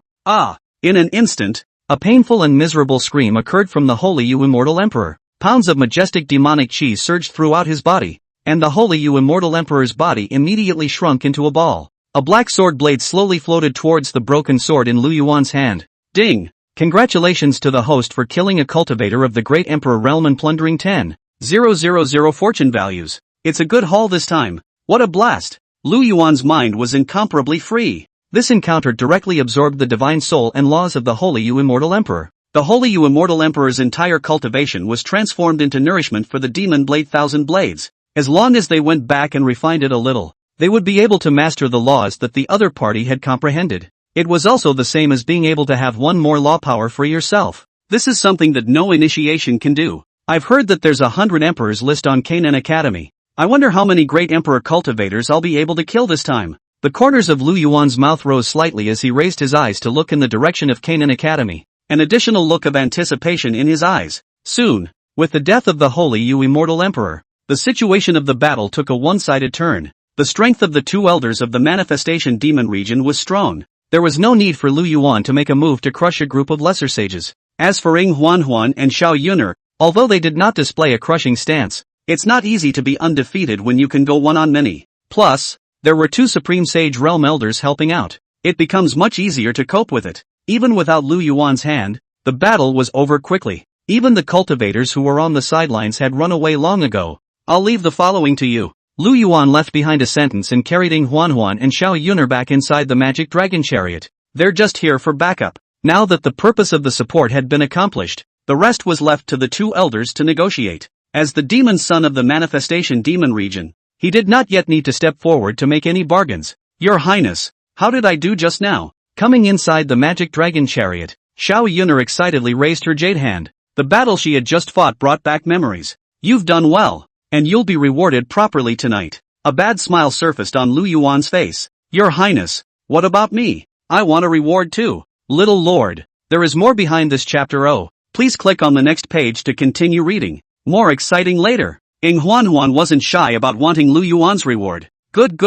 In an instant, a painful and miserable scream occurred from the holy Yu immortal emperor. Pounds of majestic demonic chi surged throughout his body, and the holy Yu immortal emperor's body immediately shrunk into a ball. A black sword blade slowly floated towards the broken sword in Yuan's hand. Ding! Congratulations to the host for killing a cultivator of the great emperor realm and plundering 10,000 fortune values. It's a good haul this time. What a blast! Yuan's mind was incomparably free. This encounter directly absorbed the divine soul and laws of the holy Yu immortal emperor. The holy Yu immortal emperor's entire cultivation was transformed into nourishment for the demon blade 1,000 blades. As long as they went back and refined it a little, they would be able to master the laws that the other party had comprehended. It was also the same as being able to have one more law power for yourself. This is something that no initiation can do. I've heard that there's 100 emperors list on Canaan Academy. I wonder how many great emperor cultivators I'll be able to kill this time. The corners of Yuan's mouth rose slightly as he raised his eyes to look in the direction of Canaan Academy. An additional look of anticipation in his eyes. Soon, with the death of the holy Yu immortal emperor, the situation of the battle took a one-sided turn. The strength of the two elders of the manifestation demon region was strong. There was no need for Yuan to make a move to crush a group of lesser sages. As for Huan and Xiao Yuan, although they did not display a crushing stance, it's not easy to be undefeated when you can go one on many. Plus, there were two Supreme Sage Realm Elders helping out. It becomes much easier to cope with it. Even without Yuan's hand, the battle was over quickly. Even the cultivators who were on the sidelines had run away long ago. I'll leave the following to you. Yuan left behind a sentence and carried Huan and Xiao Yuan back inside the magic dragon chariot. They're just here for backup. Now that the purpose of the support had been accomplished, the rest was left to the two elders to negotiate. As the demon son of the manifestation demon region, he did not yet need to step forward to make any bargains. Your Highness, how did I do just now? Coming inside the magic dragon chariot, Xiao Yuan excitedly raised her jade hand. The battle she had just fought brought back memories. You've done well. And you'll be rewarded properly tonight. A bad smile surfaced on Yuan's face. Your Highness, what about me? I want a reward too. Little Lord, there is more behind this chapter. Please click on the next page to continue reading. More exciting later. Huan wasn't shy about wanting Yuan's reward. Good.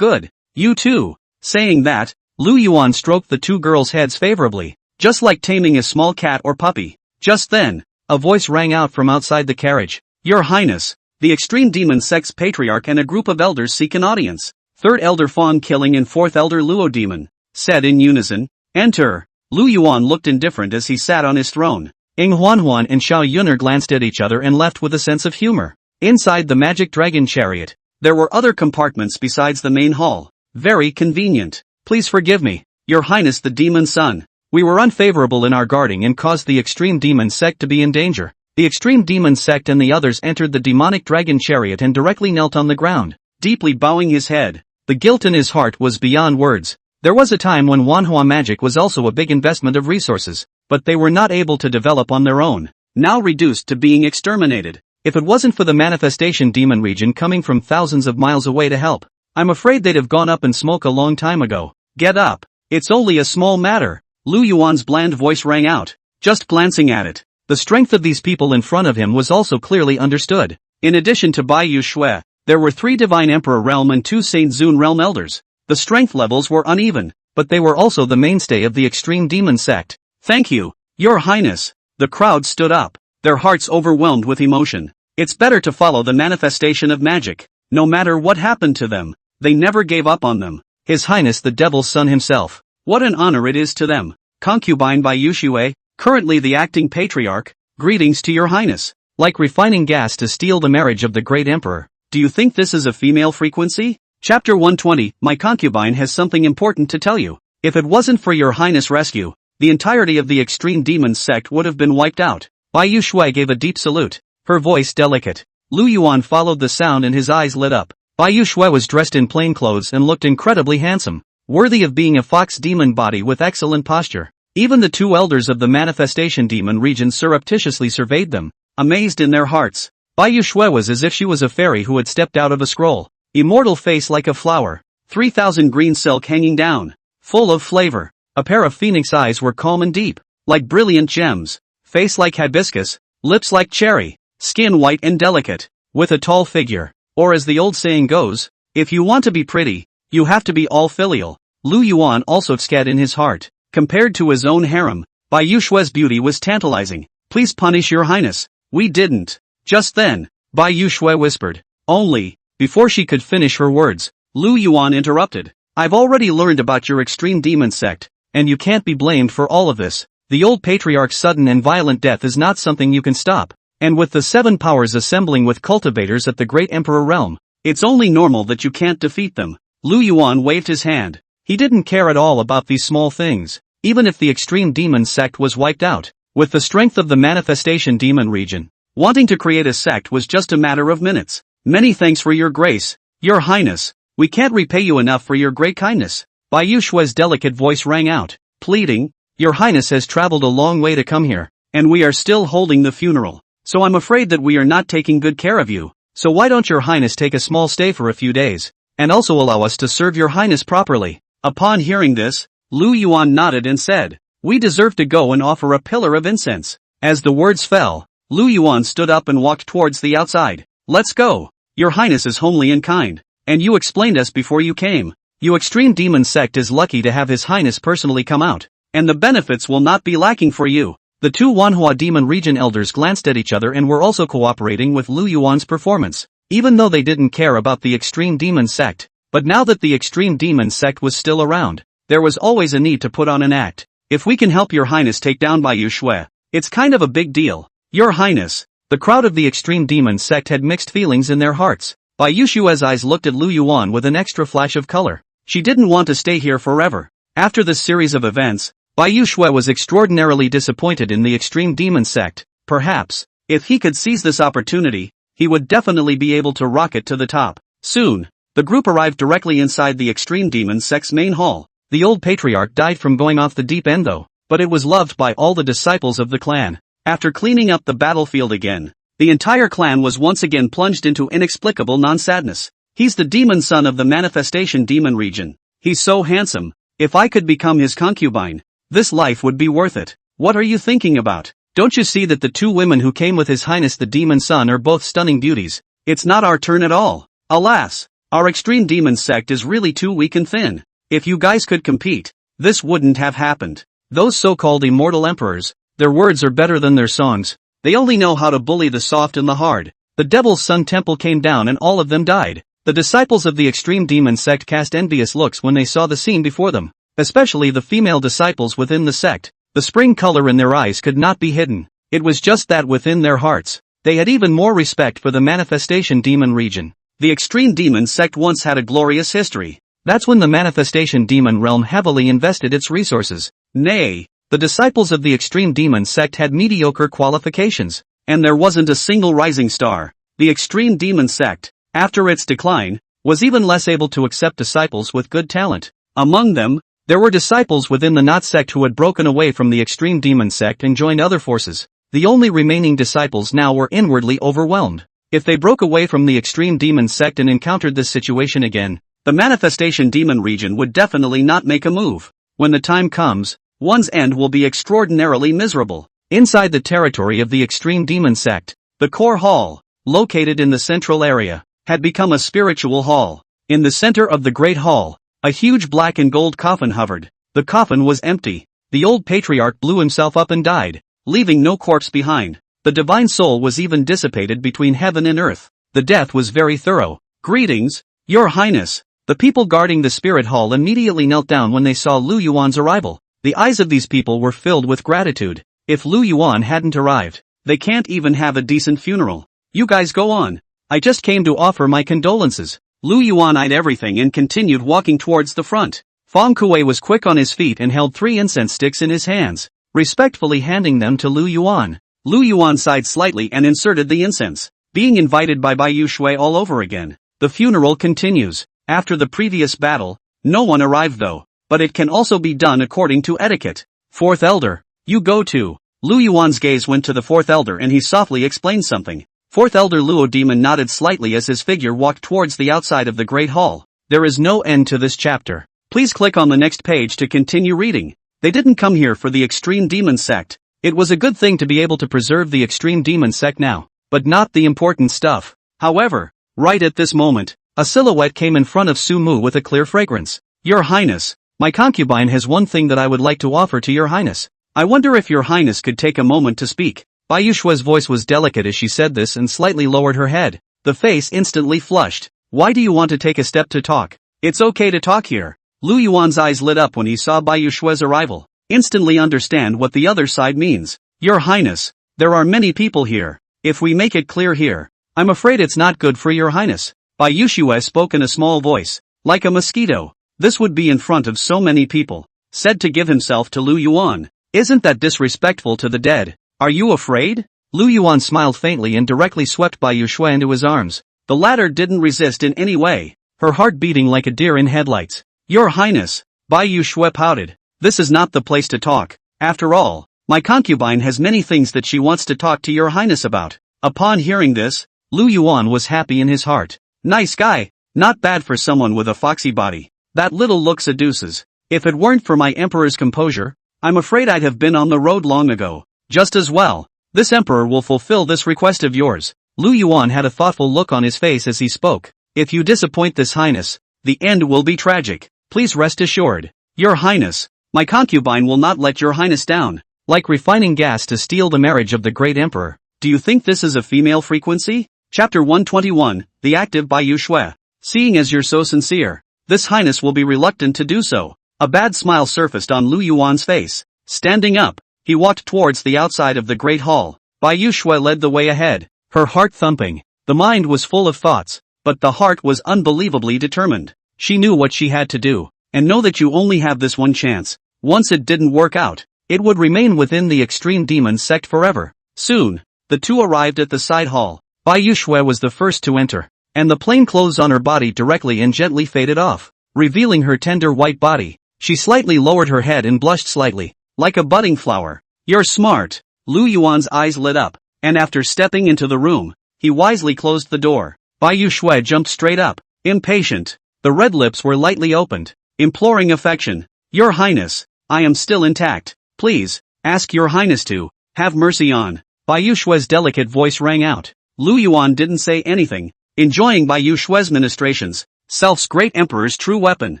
You too. Saying that, Yuan stroked the two girls' heads favorably, just like taming a small cat or puppy. Just then, a voice rang out from outside the carriage. Your Highness, the extreme demon sect's patriarch and a group of elders seek an audience. Third elder fawn killing and fourth elder Luo demon said in unison. Enter. Yuan looked indifferent as he sat on his throne. Huan and Xiao Yuan glanced at each other and left with a sense of humor. Inside the magic dragon chariot, there were other compartments besides the main hall. Very convenient. Please forgive me, Your Highness the demon son. We were unfavorable in our guarding and caused the extreme demon sect to be in danger. The extreme demon sect and the others entered the demonic dragon chariot and directly knelt on the ground, deeply bowing his head. The guilt in his heart was beyond words. There was a time when Manhwa magic was also a big investment of resources, but they were not able to develop on their own, now reduced to being exterminated. If it wasn't for the manifestation demon region coming from thousands of miles away to help, I'm afraid they'd have gone up in smoke a long time ago. Get up. It's only a small matter. Lu Yuan's bland voice rang out, just glancing at it. The strength of these people in front of him was also clearly understood. In addition to Bai Yushui, there were 3 Divine Emperor Realm and 2 Saint Zun Realm Elders. The strength levels were uneven, but they were also the mainstay of the Extreme Demon Sect. Thank you, Your Highness. The crowd stood up, their hearts overwhelmed with emotion. It's better to follow the manifestation of magic. No matter what happened to them, they never gave up on them. His Highness the Devil's Son himself. What an honor it is to them. Concubine by Yushui, currently the acting patriarch, greetings to Your Highness. Like refining gas to steal the marriage of the great emperor. Do you think this is a female frequency? Chapter 120, my concubine has something important to tell you. If it wasn't for Your Highness' rescue, the entirety of the Extreme Demon Sect would have been wiped out. Bai Yushui gave a deep salute, her voice delicate. Lu Yuan followed the sound and his eyes lit up. Bai Yushui was dressed in plain clothes and looked incredibly handsome, worthy of being a fox demon body with excellent posture. Even the 2 elders of the Manifestation Demon region surreptitiously surveyed them, amazed in their hearts. Bai Yushui was as if she was a fairy who had stepped out of a scroll. Immortal face like a flower, 3,000 green silk hanging down, full of flavor. A pair of phoenix eyes were calm and deep, like brilliant gems. Face like hibiscus, lips like cherry, skin white and delicate, with a tall figure. Or as the old saying goes, if you want to be pretty, you have to be all filial. Lu Yuan also scat in his heart. Compared to his own harem, Bai Yushui's beauty was tantalizing. Please punish Your Highness. We didn't. Just then, Bai Yushui whispered. Only, before she could finish her words, Lu Yuan interrupted. I've already learned about your Extreme Demon Sect, and you can't be blamed for all of this. The old patriarch's sudden and violent death is not something you can stop. And with the 7 powers assembling with cultivators at the Great Emperor Realm, it's only normal that you can't defeat them. Lu Yuan waved his hand. He didn't care at all about these small things, even if the Extreme Demon Sect was wiped out. With the strength of the Manifestation Demon region, wanting to create a sect was just a matter of minutes. Many thanks for your grace, Your Highness. We can't repay you enough for your great kindness. Bai Yushui's delicate voice rang out, pleading, Your Highness has traveled a long way to come here, and we are still holding the funeral. So I'm afraid that we are not taking good care of you. So why don't Your Highness take a small stay for a few days, and also allow us to serve Your Highness properly? Upon hearing this, Lu Yuan nodded and said, we deserve to go and offer a pillar of incense. As the words fell, Lu Yuan stood up and walked towards the outside. Let's go. Your Highness is homely and kind, and you explained us before you came. Your Extreme Demon Sect is lucky to have His Highness personally come out, and the benefits will not be lacking for you. The 2 Manhwa Demon Region elders glanced at each other and were also cooperating with Lu Yuan's performance, even though they didn't care about the Extreme Demon Sect. But now that the Extreme Demon Sect was still around, there was always a need to put on an act. If we can help Your Highness take down Bai Yushui, it's kind of a big deal. Your Highness. The crowd of the Extreme Demon Sect had mixed feelings in their hearts. Bai Yushui's eyes looked at Lu Yuan with an extra flash of color. She didn't want to stay here forever. After this series of events, Bai Yushui was extraordinarily disappointed in the Extreme Demon Sect. Perhaps, if he could seize this opportunity, he would definitely be able to rocket to the top. Soon, the group arrived directly inside the Extreme Demon Sect's main hall. The old patriarch died from going off the deep end though, but it was loved by all the disciples of the clan. After cleaning up the battlefield again, the entire clan was once again plunged into inexplicable non-sadness. He's the demon son of the Manifestation Demon region. He's so handsome. If I could become his concubine, this life would be worth it. What are you thinking about? Don't you see that the 2 women who came with His Highness the Demon Son are both stunning beauties? It's not our turn at all. Alas, our Extreme Demon Sect is really too weak and thin. If you guys could compete, this wouldn't have happened. Those so-called immortal emperors, their words are better than their songs. They only know how to bully the soft and the hard. The Devil's Sun Temple came down and all of them died. The disciples of the Extreme Demon Sect cast envious looks when they saw the scene before them, especially the female disciples within the sect. The spring color in their eyes could not be hidden. It was just that within their hearts, they had even more respect for the Manifestation Demon region. The Extreme Demon Sect once had a glorious history. That's when the Manifestation Demon realm heavily invested its resources. Nay, the disciples of the Extreme Demon Sect had mediocre qualifications, and there wasn't a single rising star. The Extreme Demon Sect, after its decline, was even less able to accept disciples with good talent. Among them, there were disciples within the Not sect who had broken away from the Extreme Demon Sect and joined other forces. The only remaining disciples now were inwardly overwhelmed. If they broke away from the Extreme Demon Sect and encountered this situation again, the manifestation demon region would definitely not make a move. When the time comes, one's end will be extraordinarily miserable. Inside the territory of the extreme demon sect, the core hall, located in the central area, had become a spiritual hall. In the center of the great hall, a huge black and gold coffin hovered. The coffin was empty. The old patriarch blew himself up and died, leaving no corpse behind. The divine soul was even dissipated between heaven and earth. The death was very thorough. Greetings, Your Highness. The people guarding the spirit hall immediately knelt down when they saw Lu Yuan's arrival. The eyes of these people were filled with gratitude. If Lu Yuan hadn't arrived, they can't even have a decent funeral. You guys go on. I just came to offer my condolences. Lu Yuan eyed everything and continued walking towards the front. Feng Kuei was quick on his feet and held 3 incense sticks in his hands, respectfully handing them to Lu Yuan. Lu Yuan sighed slightly and inserted the incense, being invited by Bai Shui all over again. The funeral continues. After the previous battle, no one arrived though, but it can also be done according to etiquette. Fourth Elder, you go too. Lu Yuan's gaze went to the fourth elder and he softly explained something. Fourth Elder Luo Demon nodded slightly as his figure walked towards the outside of the Great Hall. There is no end to this chapter. Please click on the next page to continue reading. They didn't come here for the Extreme Demon Sect. It was a good thing to be able to preserve the Extreme Demon Sect now, but not the important stuff. However, right at this moment, a silhouette came in front of Su Mu with a clear fragrance. Your Highness, my concubine has one thing that I would like to offer to Your Highness. I wonder if Your Highness could take a moment to speak. Bai Yushua's voice was delicate as she said this and slightly lowered her head. The face instantly flushed. Why do you want to take a step to talk? It's okay to talk here. Lu Yuan's eyes lit up when he saw Bai Yushua's arrival. Instantly understand what the other side means. Your Highness, there are many people here. If we make it clear here, I'm afraid it's not good for Your Highness. Bai Yushua spoke in a small voice, like a mosquito. This would be in front of so many people. Said to give himself to Lu Yuan. Isn't that disrespectful to the dead? Are you afraid? Lu Yuan smiled faintly and directly swept Bai Yushua into his arms. The latter didn't resist in any way, her heart beating like a deer in headlights. Your Highness, Bai Yushua pouted. This is not the place to talk. After all, my concubine has many things that she wants to talk to Your Highness about. Upon hearing this, Lu Yuan was happy in his heart. Nice guy, not bad for someone with a foxy body. That little look seduces. If it weren't for my emperor's composure, I'm afraid I'd have been on the road long ago. Just as well, this emperor will fulfill this request of yours. Lu Yuan had a thoughtful look on his face as he spoke. If you disappoint this highness, the end will be tragic. Please rest assured. Your Highness, my concubine will not let Your Highness down. Like refining gas to steal the marriage of the great emperor. Do you think this is a female frequency? Chapter 121, The Active Bai Yushua. Seeing as you're so sincere, this highness will be reluctant to do so. A bad smile surfaced on Lu Yuan's face. Standing up, he walked towards the outside of the great hall. Bai Yushua led the way ahead, her heart thumping. The mind was full of thoughts, but the heart was unbelievably determined. She knew what she had to do, and know that you only have this one chance. Once it didn't work out, it would remain within the extreme demon sect forever. Soon, the two arrived at the side hall. Bai Yushua was the first to enter, and the plain clothes on her body directly and gently faded off, revealing her tender white body. She slightly lowered her head and blushed slightly, like a budding flower. You're smart. Lu Yuan's eyes lit up, and after stepping into the room, he wisely closed the door. Bai Yushua jumped straight up, impatient. The red lips were lightly opened, imploring affection. Your Highness, I am still intact. Please, ask Your Highness to have mercy on. Bai Yushua's delicate voice rang out. Lu Yuan didn't say anything, enjoying Bai Yushua's ministrations. Self's great emperor's true weapon,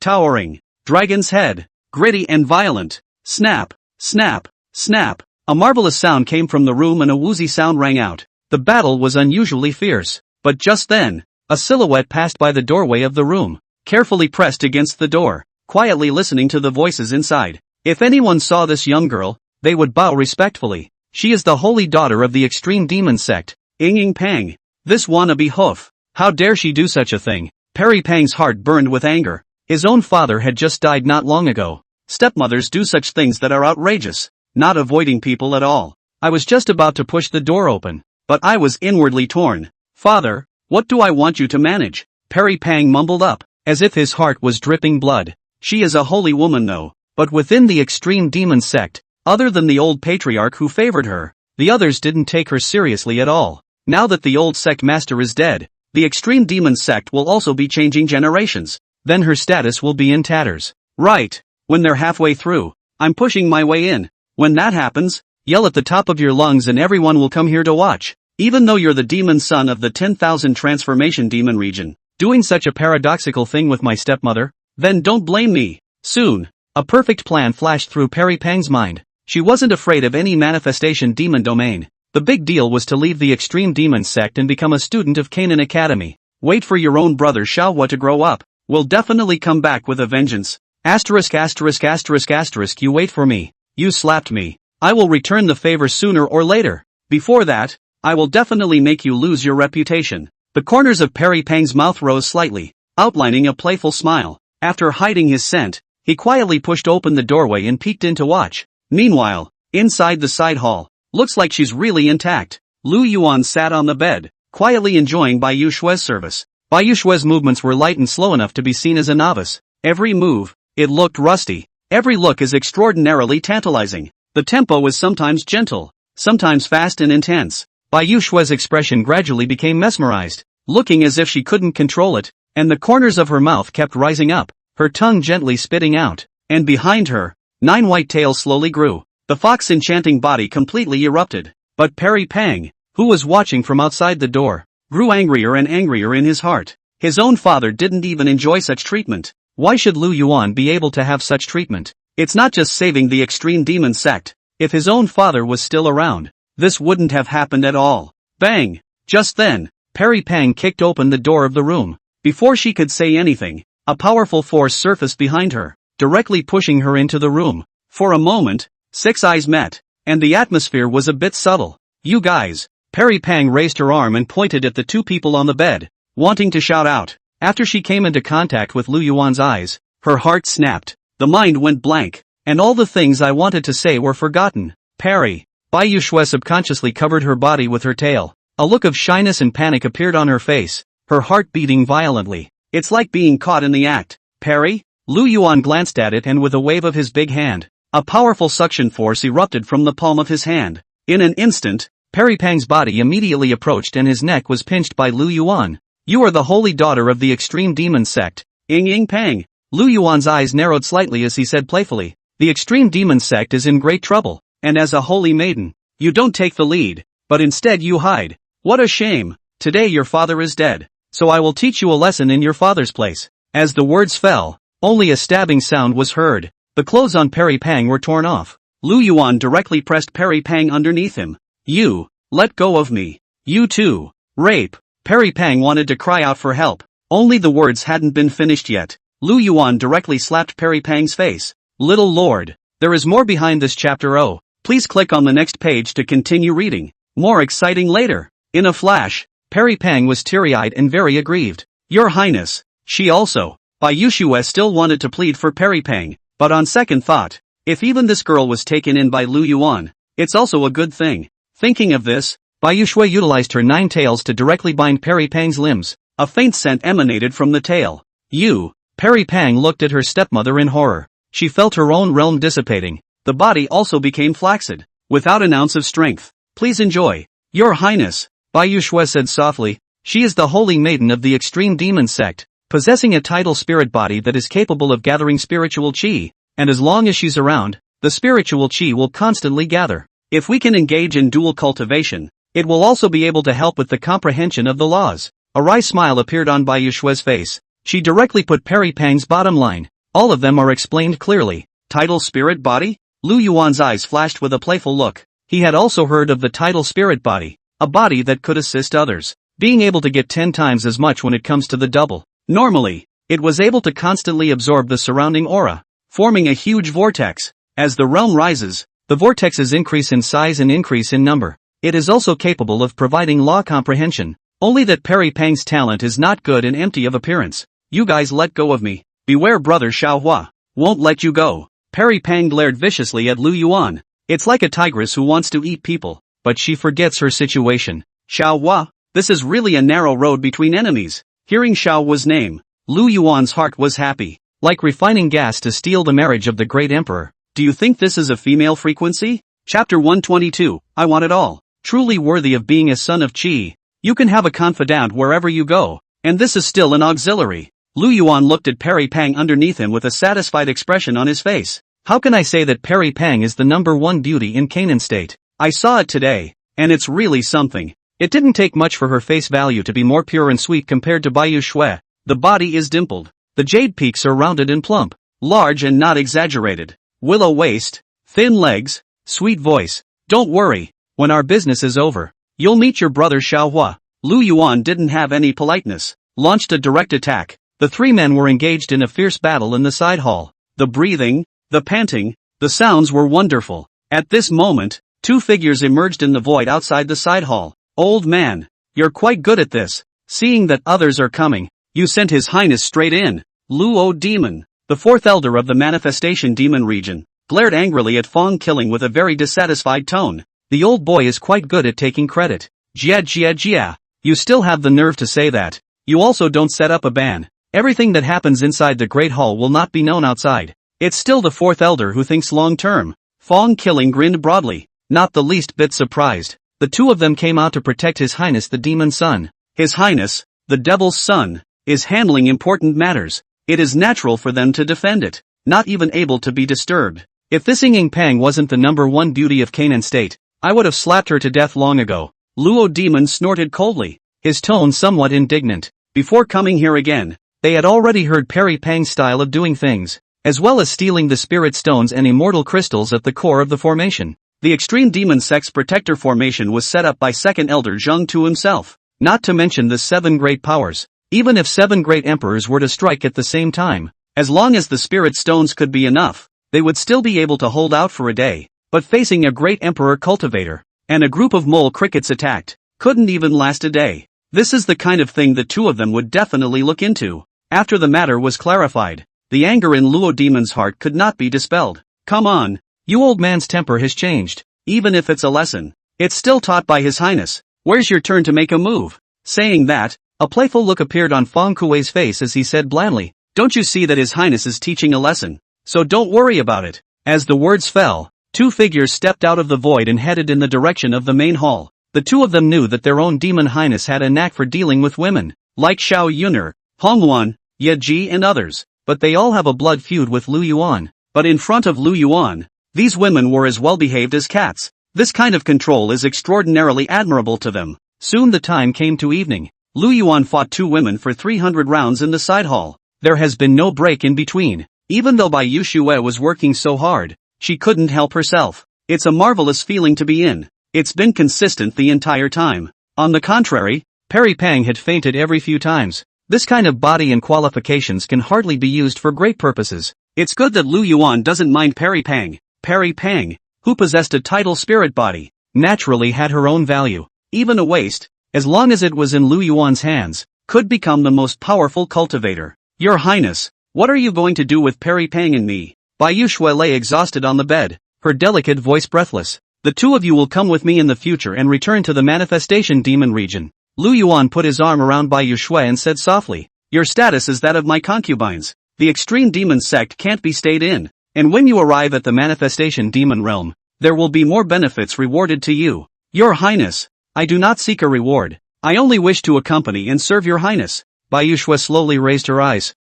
towering, dragon's head, gritty and violent. Snap, snap, snap. A marvelous sound came from the room and a woozy sound rang out. The battle was unusually fierce, but just then, a silhouette passed by the doorway of the room, carefully pressed against the door, quietly listening to the voices inside. If anyone saw this young girl, they would bow respectfully. She is the holy daughter of the extreme demon sect, Ying Pang. This wannabe hoof. How dare she do such a thing? Perry Pang's heart burned with anger. His own father had just died not long ago. Stepmothers do such things that are outrageous, not avoiding people at all. I was just about to push the door open, but I was inwardly torn. Father, what do I want you to manage? Perry Pang mumbled up, as if his heart was dripping blood. She is a holy woman though, but within the extreme demon sect, other than the old patriarch who favored her, the others didn't take her seriously at all. Now that the old sect master is dead, the extreme demon sect will also be changing generations. then her status will be in tatters. Right. When they're halfway through, I'm pushing my way in. When that happens, yell at the top of your lungs and everyone will come here to watch. Even though you're the demon son of the 10,000 transformation demon region, doing such a paradoxical thing with my stepmother, then don't blame me. Soon, a perfect plan flashed through Perry Pang's mind. She wasn't afraid of any manifestation demon domain. The big deal was to leave the extreme demon sect and become a student of Canaan Academy. Wait for your own brother Xiao Huo to grow up. We'll definitely come back with a vengeance. Asterisk asterisk asterisk asterisk you wait for me. You slapped me. I will return the favor sooner or later. Before that, I will definitely make you lose your reputation. The corners of Perry Pang's mouth rose slightly, outlining a playful smile. After hiding his scent, he quietly pushed open the doorway and peeked in to watch. Meanwhile, inside the side hall, looks like she's really intact. Lu Yuan sat on the bed, quietly enjoying Bai Yushue's service. Bai Yushue's movements were light and slow enough to be seen as a novice. Every move, it looked rusty. Every look is extraordinarily tantalizing. The tempo is sometimes gentle, sometimes fast and intense. Bai Yushue's expression gradually became mesmerized, looking as if she couldn't control it, and the corners of her mouth kept rising up, her tongue gently spitting out. And behind her, 9 white tails slowly grew. The fox enchanting body completely erupted. But Perry Pang, who was watching from outside the door, grew angrier and angrier in his heart. His own father didn't even enjoy such treatment. Why should Lu Yuan be able to have such treatment? It's not just saving the extreme demon sect. If his own father was still around, this wouldn't have happened at all. Bang! Just then, Perry Pang kicked open the door of the room. Before she could say anything, a powerful force surfaced behind her, directly pushing her into the room. For a moment, 6 eyes met, and the atmosphere was a bit subtle. You guys! Perry Pang raised her arm and pointed at the 2 people on the bed, wanting to shout out. After she came into contact with Lu Yuan's eyes, her heart snapped, the mind went blank, and all the things I wanted to say were forgotten. Perry! Bai Yushue subconsciously covered her body with her tail. A look of shyness and panic appeared on her face, her heart beating violently. It's like being caught in the act. Perry? Lu Yuan glanced at it and with a wave of his big hand, a powerful suction force erupted from the palm of his hand. In an instant, Perry Pang's body immediately approached and his neck was pinched by Lu Yuan. You are the holy daughter of the extreme demon sect. Ying Pang. Lu Yuan's eyes narrowed slightly as he said playfully, the extreme demon sect is in great trouble, and as a holy maiden, you don't take the lead, but instead you hide. What a shame. Today your father is dead, so I will teach you a lesson in your father's place. As the words fell, only a stabbing sound was heard. The clothes on Perry Pang were torn off. Lu Yuan directly pressed Perry Pang underneath him. You, let go of me. You too. Rape. Perry Pang wanted to cry out for help. Only the words hadn't been finished yet. Lu Yuan directly slapped Perry Pang's face. Little Lord, there is more behind this chapter. Oh, please click on the next page to continue reading. More exciting later. In a flash, Perry Pang was teary-eyed and very aggrieved. Your Highness, she also. Bai Yushue still wanted to plead for Perry Pang, but on second thought, if even this girl was taken in by Lu Yuan, it's also a good thing. Thinking of this, Bai Yushue utilized her 9 tails to directly bind Perry Pang's limbs. A faint scent emanated from the tail. You! Perry Pang looked at her stepmother in horror. She felt her own realm dissipating. The body also became flaccid, without an ounce of strength. Please enjoy. Your Highness, Bai Yushue said softly, she is the holy maiden of the extreme demon sect, possessing a tidal spirit body that is capable of gathering spiritual chi, and as long as she's around, the spiritual chi will constantly gather. If we can engage in dual cultivation, it will also be able to help with the comprehension of the laws. A wry smile appeared on Bai Yushue's face. She directly put Perry Pang's bottom line. All of them are explained clearly. Tidal spirit body? Lu Yuan's eyes flashed with a playful look. He had also heard of the tidal spirit body, a body that could assist others, being able to get 10 times as much when it comes to the double. Normally, it was able to constantly absorb the surrounding aura, forming a huge vortex. As the realm rises, the vortexes increase in size and increase in number. It is also capable of providing law comprehension, only that Perry Pang's talent is not good and empty of appearance. You guys let go of me. Beware brother Xiao Huo. Won't let you go. Perry Pang glared viciously at Lu Yuan. It's like a tigress who wants to eat people, but she forgets her situation. Xiao Huo, this is really a narrow road between enemies. Hearing Xiao Huo's name, Lu Yuan's heart was happy. Like refining gas to steal the marriage of the great emperor. Do you think this is a female frequency? Chapter 122, I want it all. Truly worthy of being a son of Qi. You can have a confidant wherever you go, and this is still an auxiliary. Lu Yuan looked at Perry Pang underneath him with a satisfied expression on his face. How can I say that Perry Pang is the #1 beauty in Canaan state? I saw it today, and it's really something. It didn't take much for her face value to be more pure and sweet compared to Baiyu Shui. The body is dimpled. The jade peaks are rounded and plump. Large and not exaggerated. Willow waist, thin legs, sweet voice. Don't worry, when our business is over, you'll meet your brother Xiao Huo. Lu Yuan didn't have any politeness, launched a direct attack. The three men were engaged in a fierce battle in the side hall. The breathing, the panting, the sounds were wonderful. At this moment, two figures emerged in the void outside the side hall. Old man, you're quite good at this. Seeing that others are coming, you sent His Highness straight in. Luo Demon, the fourth elder of the Manifestation Demon region, glared angrily at Fong Killing with a very dissatisfied tone. The old boy is quite good at taking credit. Jia. You still have the nerve to say that. You also don't set up a ban. Everything that happens inside the Great Hall will not be known outside. It's still the fourth elder who thinks long term. Fong Killing grinned broadly, not the least bit surprised. The two of them came out to protect His Highness the Demon Son. His Highness, the Devil's Son, is handling important matters. It is natural for them to defend it, not even able to be disturbed. If this Ying Pang wasn't the #1 beauty of Canaan state, I would have slapped her to death long ago. Luo Demon snorted coldly, his tone somewhat indignant. Before coming here again, they had already heard Perry Pang's style of doing things, as well as stealing the spirit stones and immortal crystals at the core of the formation. The Extreme Demon Sect's protector formation was set up by second elder Zheng Tu himself, not to mention the 7 great powers. Even if 7 great emperors were to strike at the same time, as long as the spirit stones could be enough, they would still be able to hold out for a day. But facing a great emperor cultivator, and a group of mole crickets attacked, couldn't even last a day. This is the kind of thing the two of them would definitely look into. After the matter was clarified, the anger in Luo Demon's heart could not be dispelled. Come on, you old man's temper has changed. Even if it's a lesson, it's still taught by His Highness. Where's your turn to make a move? Saying that, a playful look appeared on Fong Kuei's face as he said blandly, don't you see that His Highness is teaching a lesson? So don't worry about it. As the words fell, 2 figures stepped out of the void and headed in the direction of the main hall. The two of them knew that their own demon highness had a knack for dealing with women, like Xiao Yuner, Hongwan, Yaji and others, but they all have a blood feud with Lu Yuan. But in front of Lu Yuan, these women were as well behaved as cats. This kind of control is extraordinarily admirable to them. Soon the time came to evening. Lu Yuan fought 2 women for 300 rounds in the side hall. There has been no break in between. Even though Bai Yushue was working so hard, she couldn't help herself. It's a marvelous feeling to be in. It's been consistent the entire time. On the contrary, Perry Pang had fainted every few times. This kind of body and qualifications can hardly be used for great purposes. It's good that Lu Yuan doesn't mind Perry Pang. Perry Pang, who possessed a tidal spirit body, naturally had her own value. Even a waste, as long as it was in Lu Yuan's hands, could become the most powerful cultivator. Your Highness, what are you going to do with Perry Pang and me? Bai Yushue lay exhausted on the bed, her delicate voice breathless. The two of you will come with me in the future and return to the Manifestation Demon region. Lu Yuan put his arm around Bai Yushue and said softly, your status is that of my concubines. The Extreme Demon Sect can't be stayed in, and when you arrive at the Manifestation Demon realm, there will be more benefits rewarded to you. Your Highness, I do not seek a reward. I only wish to accompany and serve your Highness. Bai Yushue slowly raised her eyes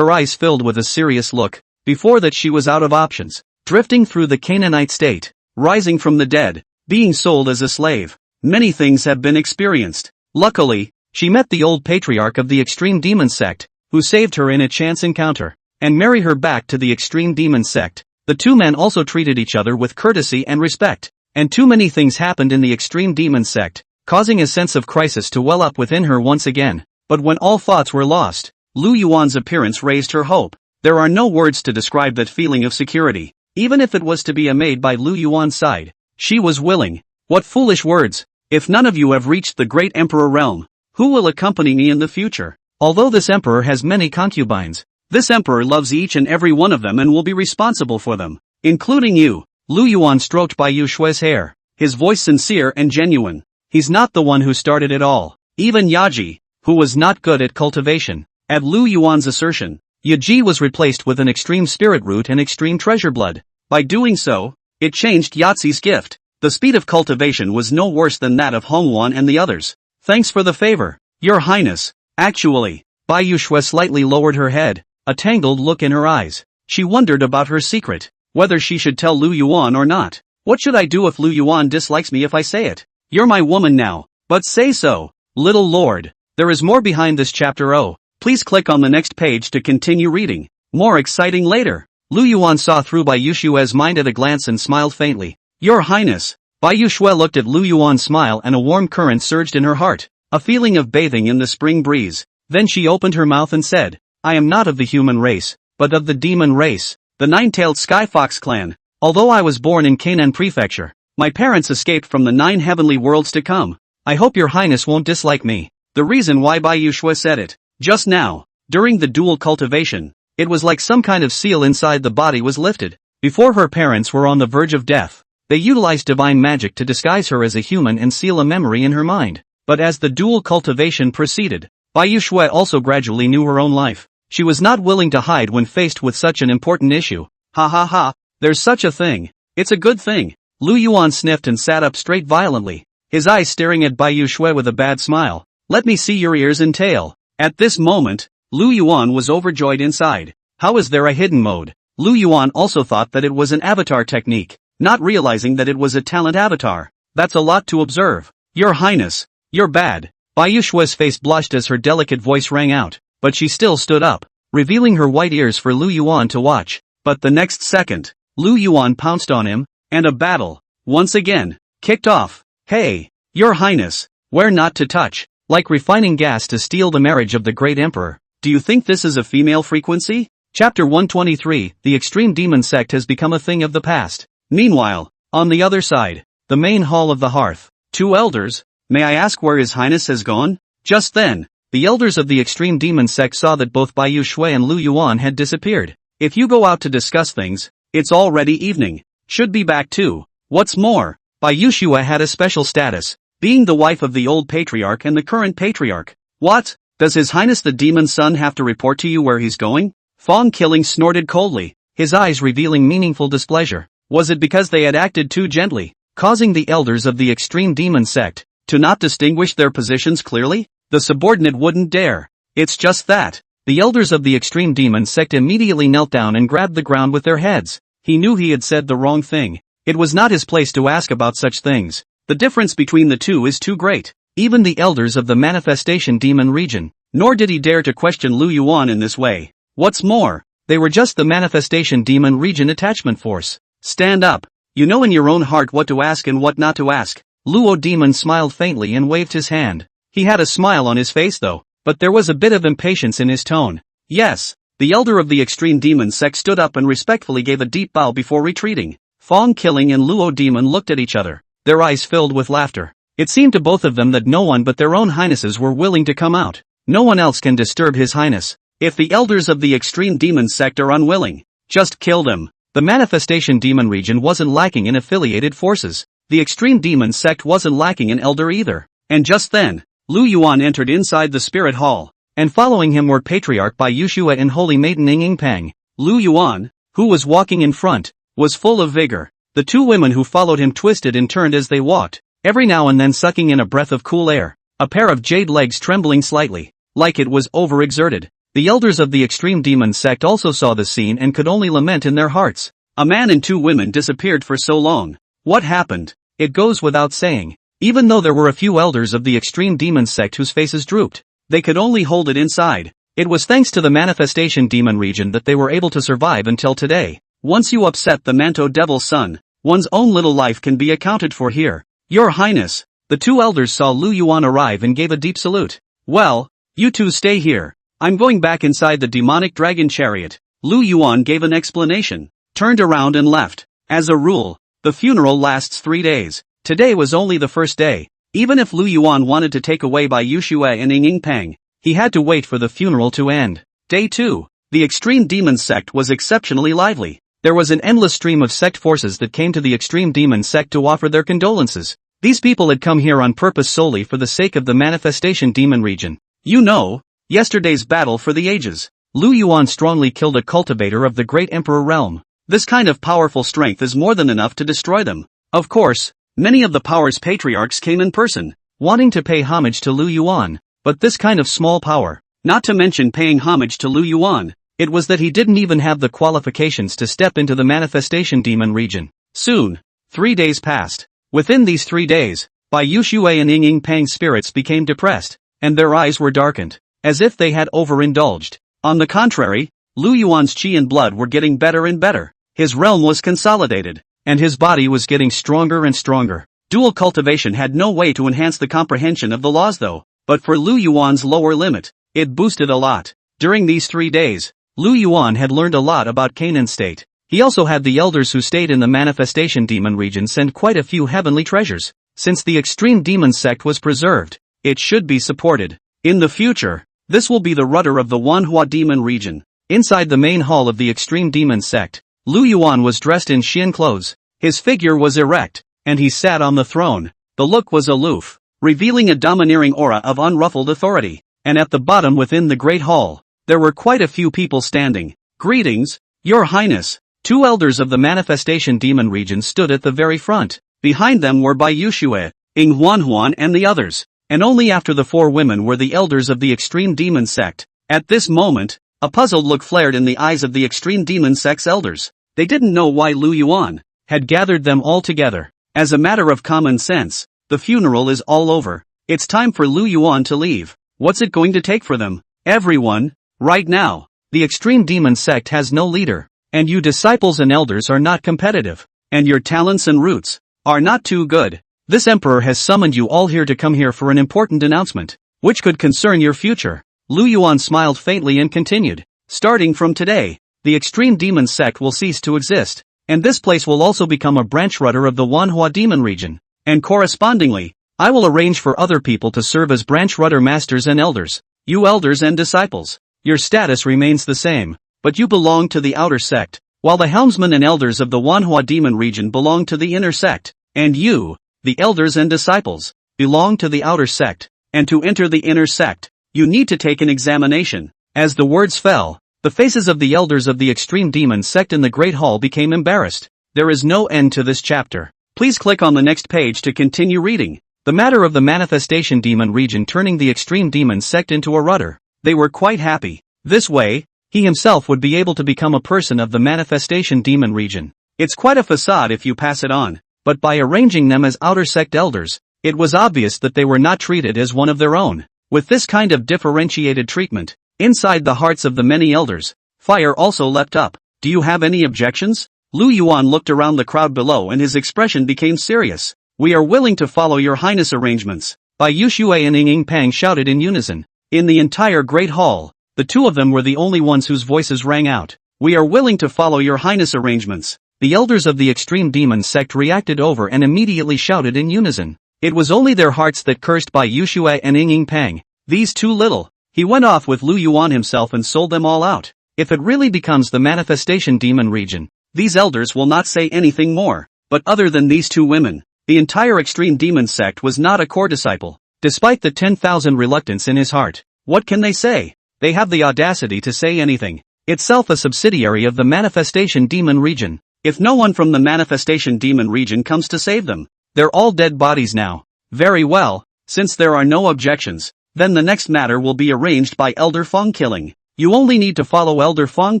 filled with a serious look. Before that she was out of options, drifting through the Canaanite state, rising from the dead, being sold as a slave. Many things have been experienced. Luckily, she met the old patriarch of the Extreme Demon Sect, who saved her in a chance encounter, and married her back to the Extreme Demon Sect. The two men also treated each other with courtesy and respect, and too many things happened in the Extreme Demon Sect, causing a sense of crisis to well up within her once again. But when all thoughts were lost, Lu Yuan's appearance raised her hope. There are no words to describe that feeling of security. Even if it was to be a maid by Lu Yuan's side, she was willing. What foolish words! If none of you have reached the great emperor realm, who will accompany me in the future? Although this emperor has many concubines, this emperor loves each and every one of them and will be responsible for them, including you. Lu Yuan stroked Bai Yushue's hair, his voice sincere and genuine. He's not the one who started it all. Even Yaji, who was not good at cultivation, at Lu Yuan's assertion, Yaji was replaced with an extreme spirit root and extreme treasure blood. By doing so, it changed Yazi's gift. The speed of cultivation was no worse than that of Hongwan and the others. Thanks for the favor, Your Highness. Actually, Bai Yuxue slightly lowered her head, a tangled look in her eyes. She wondered about her secret, whether she should tell Lu Yuan or not. What should I do if Lu Yuan dislikes me if I say it? You're my woman now, but say so, little lord. There is more behind this chapter. Oh, please click on the next page to continue reading. More exciting later. Lu Yuan saw through Bai Yushue's mind at a glance and smiled faintly. Your Highness. Bai Yushue looked at Lu Yuan's smile and a warm current surged in her heart, a feeling of bathing in the spring breeze. Then she opened her mouth and said, I am not of the human race, but of the demon race, the nine-tailed Sky Fox clan. Although I was born in Canaan Prefecture, my parents escaped from the 9 heavenly worlds to come. I hope your highness won't dislike me. The reason why Bai Yushue said it, just now, during the dual cultivation, it was like some kind of seal inside the body was lifted. Before her parents were on the verge of death, they utilized divine magic to disguise her as a human and seal a memory in her mind. But as the dual cultivation proceeded, Bai Yushue also gradually knew her own life. She was not willing to hide when faced with such an important issue. Ha ha ha, there's such a thing. It's a good thing. Lu Yuan sniffed and sat up straight violently, his eyes staring at Bai Yushue with a bad smile. Let me see your ears and tail. At this moment, Lu Yuan was overjoyed inside. How is there a hidden mode? Lu Yuan also thought that it was an avatar technique, not realizing that it was a talent avatar. That's a lot to observe. Your Highness, you're bad. Bai Yushue's face blushed as her delicate voice rang out, but she still stood up, revealing her white ears for Lu Yuan to watch. But the next second, Lu Yuan pounced on him, and a battle, once again, kicked off. Hey, your Highness, where not to touch, like refining gas to steal the marriage of the great emperor. Do you think this is a female frequency? Chapter 123, The Extreme Demon Sect has become a thing of the past. Meanwhile, on the other side, the main hall of the hearth, 2 elders, may I ask where his highness has gone? Just then, the elders of the Extreme Demon Sect saw that both Bai Yushue and Lu Yuan had disappeared. If you go out to discuss things, it's already evening. Should be back too. What's more, Bai Yushue had a special status, being the wife of the old patriarch and the current patriarch. What? Does his highness the demon son have to report to you where he's going? Fong Killing snorted coldly, his eyes revealing meaningful displeasure. Was it because they had acted too gently, causing the elders of the Extreme Demon Sect to not distinguish their positions clearly? The subordinate wouldn't dare. It's just that. The elders of the Extreme Demon Sect immediately knelt down and grabbed the ground with their heads. He knew he had said the wrong thing. It was not his place to ask about such things. The difference between the two is too great. Even the elders of the Manifestation Demon region, nor did he dare to question Lu Yuan in this way. What's more, they were just the Manifestation Demon region attachment force. Stand up. You know in your own heart what to ask and what not to ask. Luo Demon smiled faintly and waved his hand. He had a smile on his face though, but there was a bit of impatience in his tone. Yes, the elder of the Extreme Demon Sect stood up and respectfully gave a deep bow before retreating. Fong Killing and Luo Demon looked at each other, their eyes filled with laughter. It seemed to both of them that no one but their own highnesses were willing to come out. No one else can disturb his highness. If the elders of the Extreme Demon Sect are unwilling, just kill them. The Manifestation Demon region wasn't lacking in affiliated forces. The Extreme Demon Sect wasn't lacking in elder either. And just then, Lu Yuan entered inside the spirit hall, and following him were Patriarch Bai Yushue and Holy Maiden Yingpang. Lu Yuan, who was walking in front, was full of vigor. The 2 women who followed him twisted and turned as they walked, every now and then sucking in a breath of cool air, a pair of jade legs trembling slightly, like it was overexerted. The elders of the Extreme Demon Sect also saw the scene and could only lament in their hearts. A man and 2 women disappeared for so long. What happened? It goes without saying. Even though there were a few elders of the Extreme Demon Sect whose faces drooped, they could only hold it inside. It was thanks to the Manifestation Demon region that they were able to survive until today. Once you upset the Manto Devil's son, one's own little life can be accounted for here. Your Highness. The 2 elders saw Lu Yuan arrive and gave a deep salute. Well, you 2 stay here. I'm going back inside the demonic dragon chariot. Lu Yuan gave an explanation, turned around and left. As a rule, the funeral lasts 3 days. Today was only the first day. Even if Lu Yuan wanted to take away Bai Yushue and Yingpang, he had to wait for the funeral to end. Day 2. The Extreme Demon Sect was exceptionally lively. There was an endless stream of sect forces that came to the Extreme Demon Sect to offer their condolences. These people had come here on purpose solely for the sake of the Manifestation Demon region. You know, yesterday's battle for the ages. Lu Yuan strongly killed a cultivator of the Great Emperor realm. This kind of powerful strength is more than enough to destroy them. Of course, many of the power's patriarchs came in person, wanting to pay homage to Lu Yuan, but this kind of small power, not to mention paying homage to Lu Yuan. It was that he didn't even have the qualifications to step into the manifestation demon region. Soon, 3 days passed. Within these 3 days, Bai Yushui and Ying Pang's spirits became depressed, and their eyes were darkened, as if they had overindulged. On the contrary, Lu Yuan's qi and blood were getting better and better. His realm was consolidated, and his body was getting stronger and stronger. Dual cultivation had no way to enhance the comprehension of the laws though, but for Lu Yuan's lower limit, it boosted a lot. During these 3 days, Lu Yuan had learned a lot about Canaan state. He also had the elders who stayed in the manifestation demon region send quite a few heavenly treasures. Since the extreme demon sect was preserved, it should be supported. In the future, this will be the rudder of the Manhwa demon region. Inside the main hall of the extreme demon sect, Lu Yuan was dressed in Xian clothes. His figure was erect, and he sat on the throne. The look was aloof, revealing a domineering aura of unruffled authority. And at the bottom within the great hall, there were quite a few people standing. Greetings, Your Highness. 2 elders of the manifestation demon region stood at the very front. Behind them were Bai Yushue, Ying Huan and the others. And only after the 4 women were the elders of the extreme demon sect. At this moment, a puzzled look flared in the eyes of the extreme demon sect's elders. They didn't know why Lu Yuan had gathered them all together. As a matter of common sense, the funeral is all over. It's time for Lu Yuan to leave. What's it going to take for them? Everyone, right now. The extreme demon sect has no leader, and you disciples and elders are not competitive, and your talents and roots are not too good. This emperor has summoned you all here to come here for an important announcement, which could concern your future. Lu Yuan smiled faintly and continued. Starting from today, the extreme demon sect will cease to exist, and this place will also become a branch rudder of the Wanhua demon region. And correspondingly, I will arrange for other people to serve as branch rudder masters and elders. You elders and disciples, your status remains the same, but you belong to the outer sect, while the helmsmen and elders of the Wanhua demon region belong to the inner sect. And you, the elders and disciples, belong to the outer sect. And to enter the inner sect, you need to take an examination. As the words fell, the faces of the elders of the extreme demon sect in the Great Hall became embarrassed. There is no end to this chapter. Please click on the next page to continue reading. The matter of the manifestation demon region turning the extreme demon sect into a rudder. They were quite happy. This way, he himself would be able to become a person of the manifestation demon region. It's quite a facade if you pass it on. But by arranging them as outer sect elders, it was obvious that they were not treated as one of their own. With this kind of differentiated treatment, inside the hearts of the many elders, fire also leapt up. Do you have any objections? Lu Yuan looked around the crowd below and his expression became serious. We are willing to follow your highness arrangements. Bai Yushue and Ying Pang shouted in unison. In the entire great hall, the 2 of them were the only ones whose voices rang out. We are willing to follow your highness arrangements. The elders of the extreme demon sect reacted over and immediately shouted in unison. It was only their hearts that cursed Bai Yushue and Ying Pang. These 2 little. He went off with Lu Yuan himself and sold them all out. If it really becomes the manifestation demon region, these elders will not say anything more. But other than these 2 women, the entire extreme demon sect was not a core disciple. Despite the 10,000 reluctance in his heart, what can they say? They have the audacity to say anything. Itself a subsidiary of the manifestation demon region. If no one from the manifestation demon region comes to save them, they're all dead bodies now. Very well, since there are no objections, then the next matter will be arranged by Elder Feng Killing. You only need to follow Elder Feng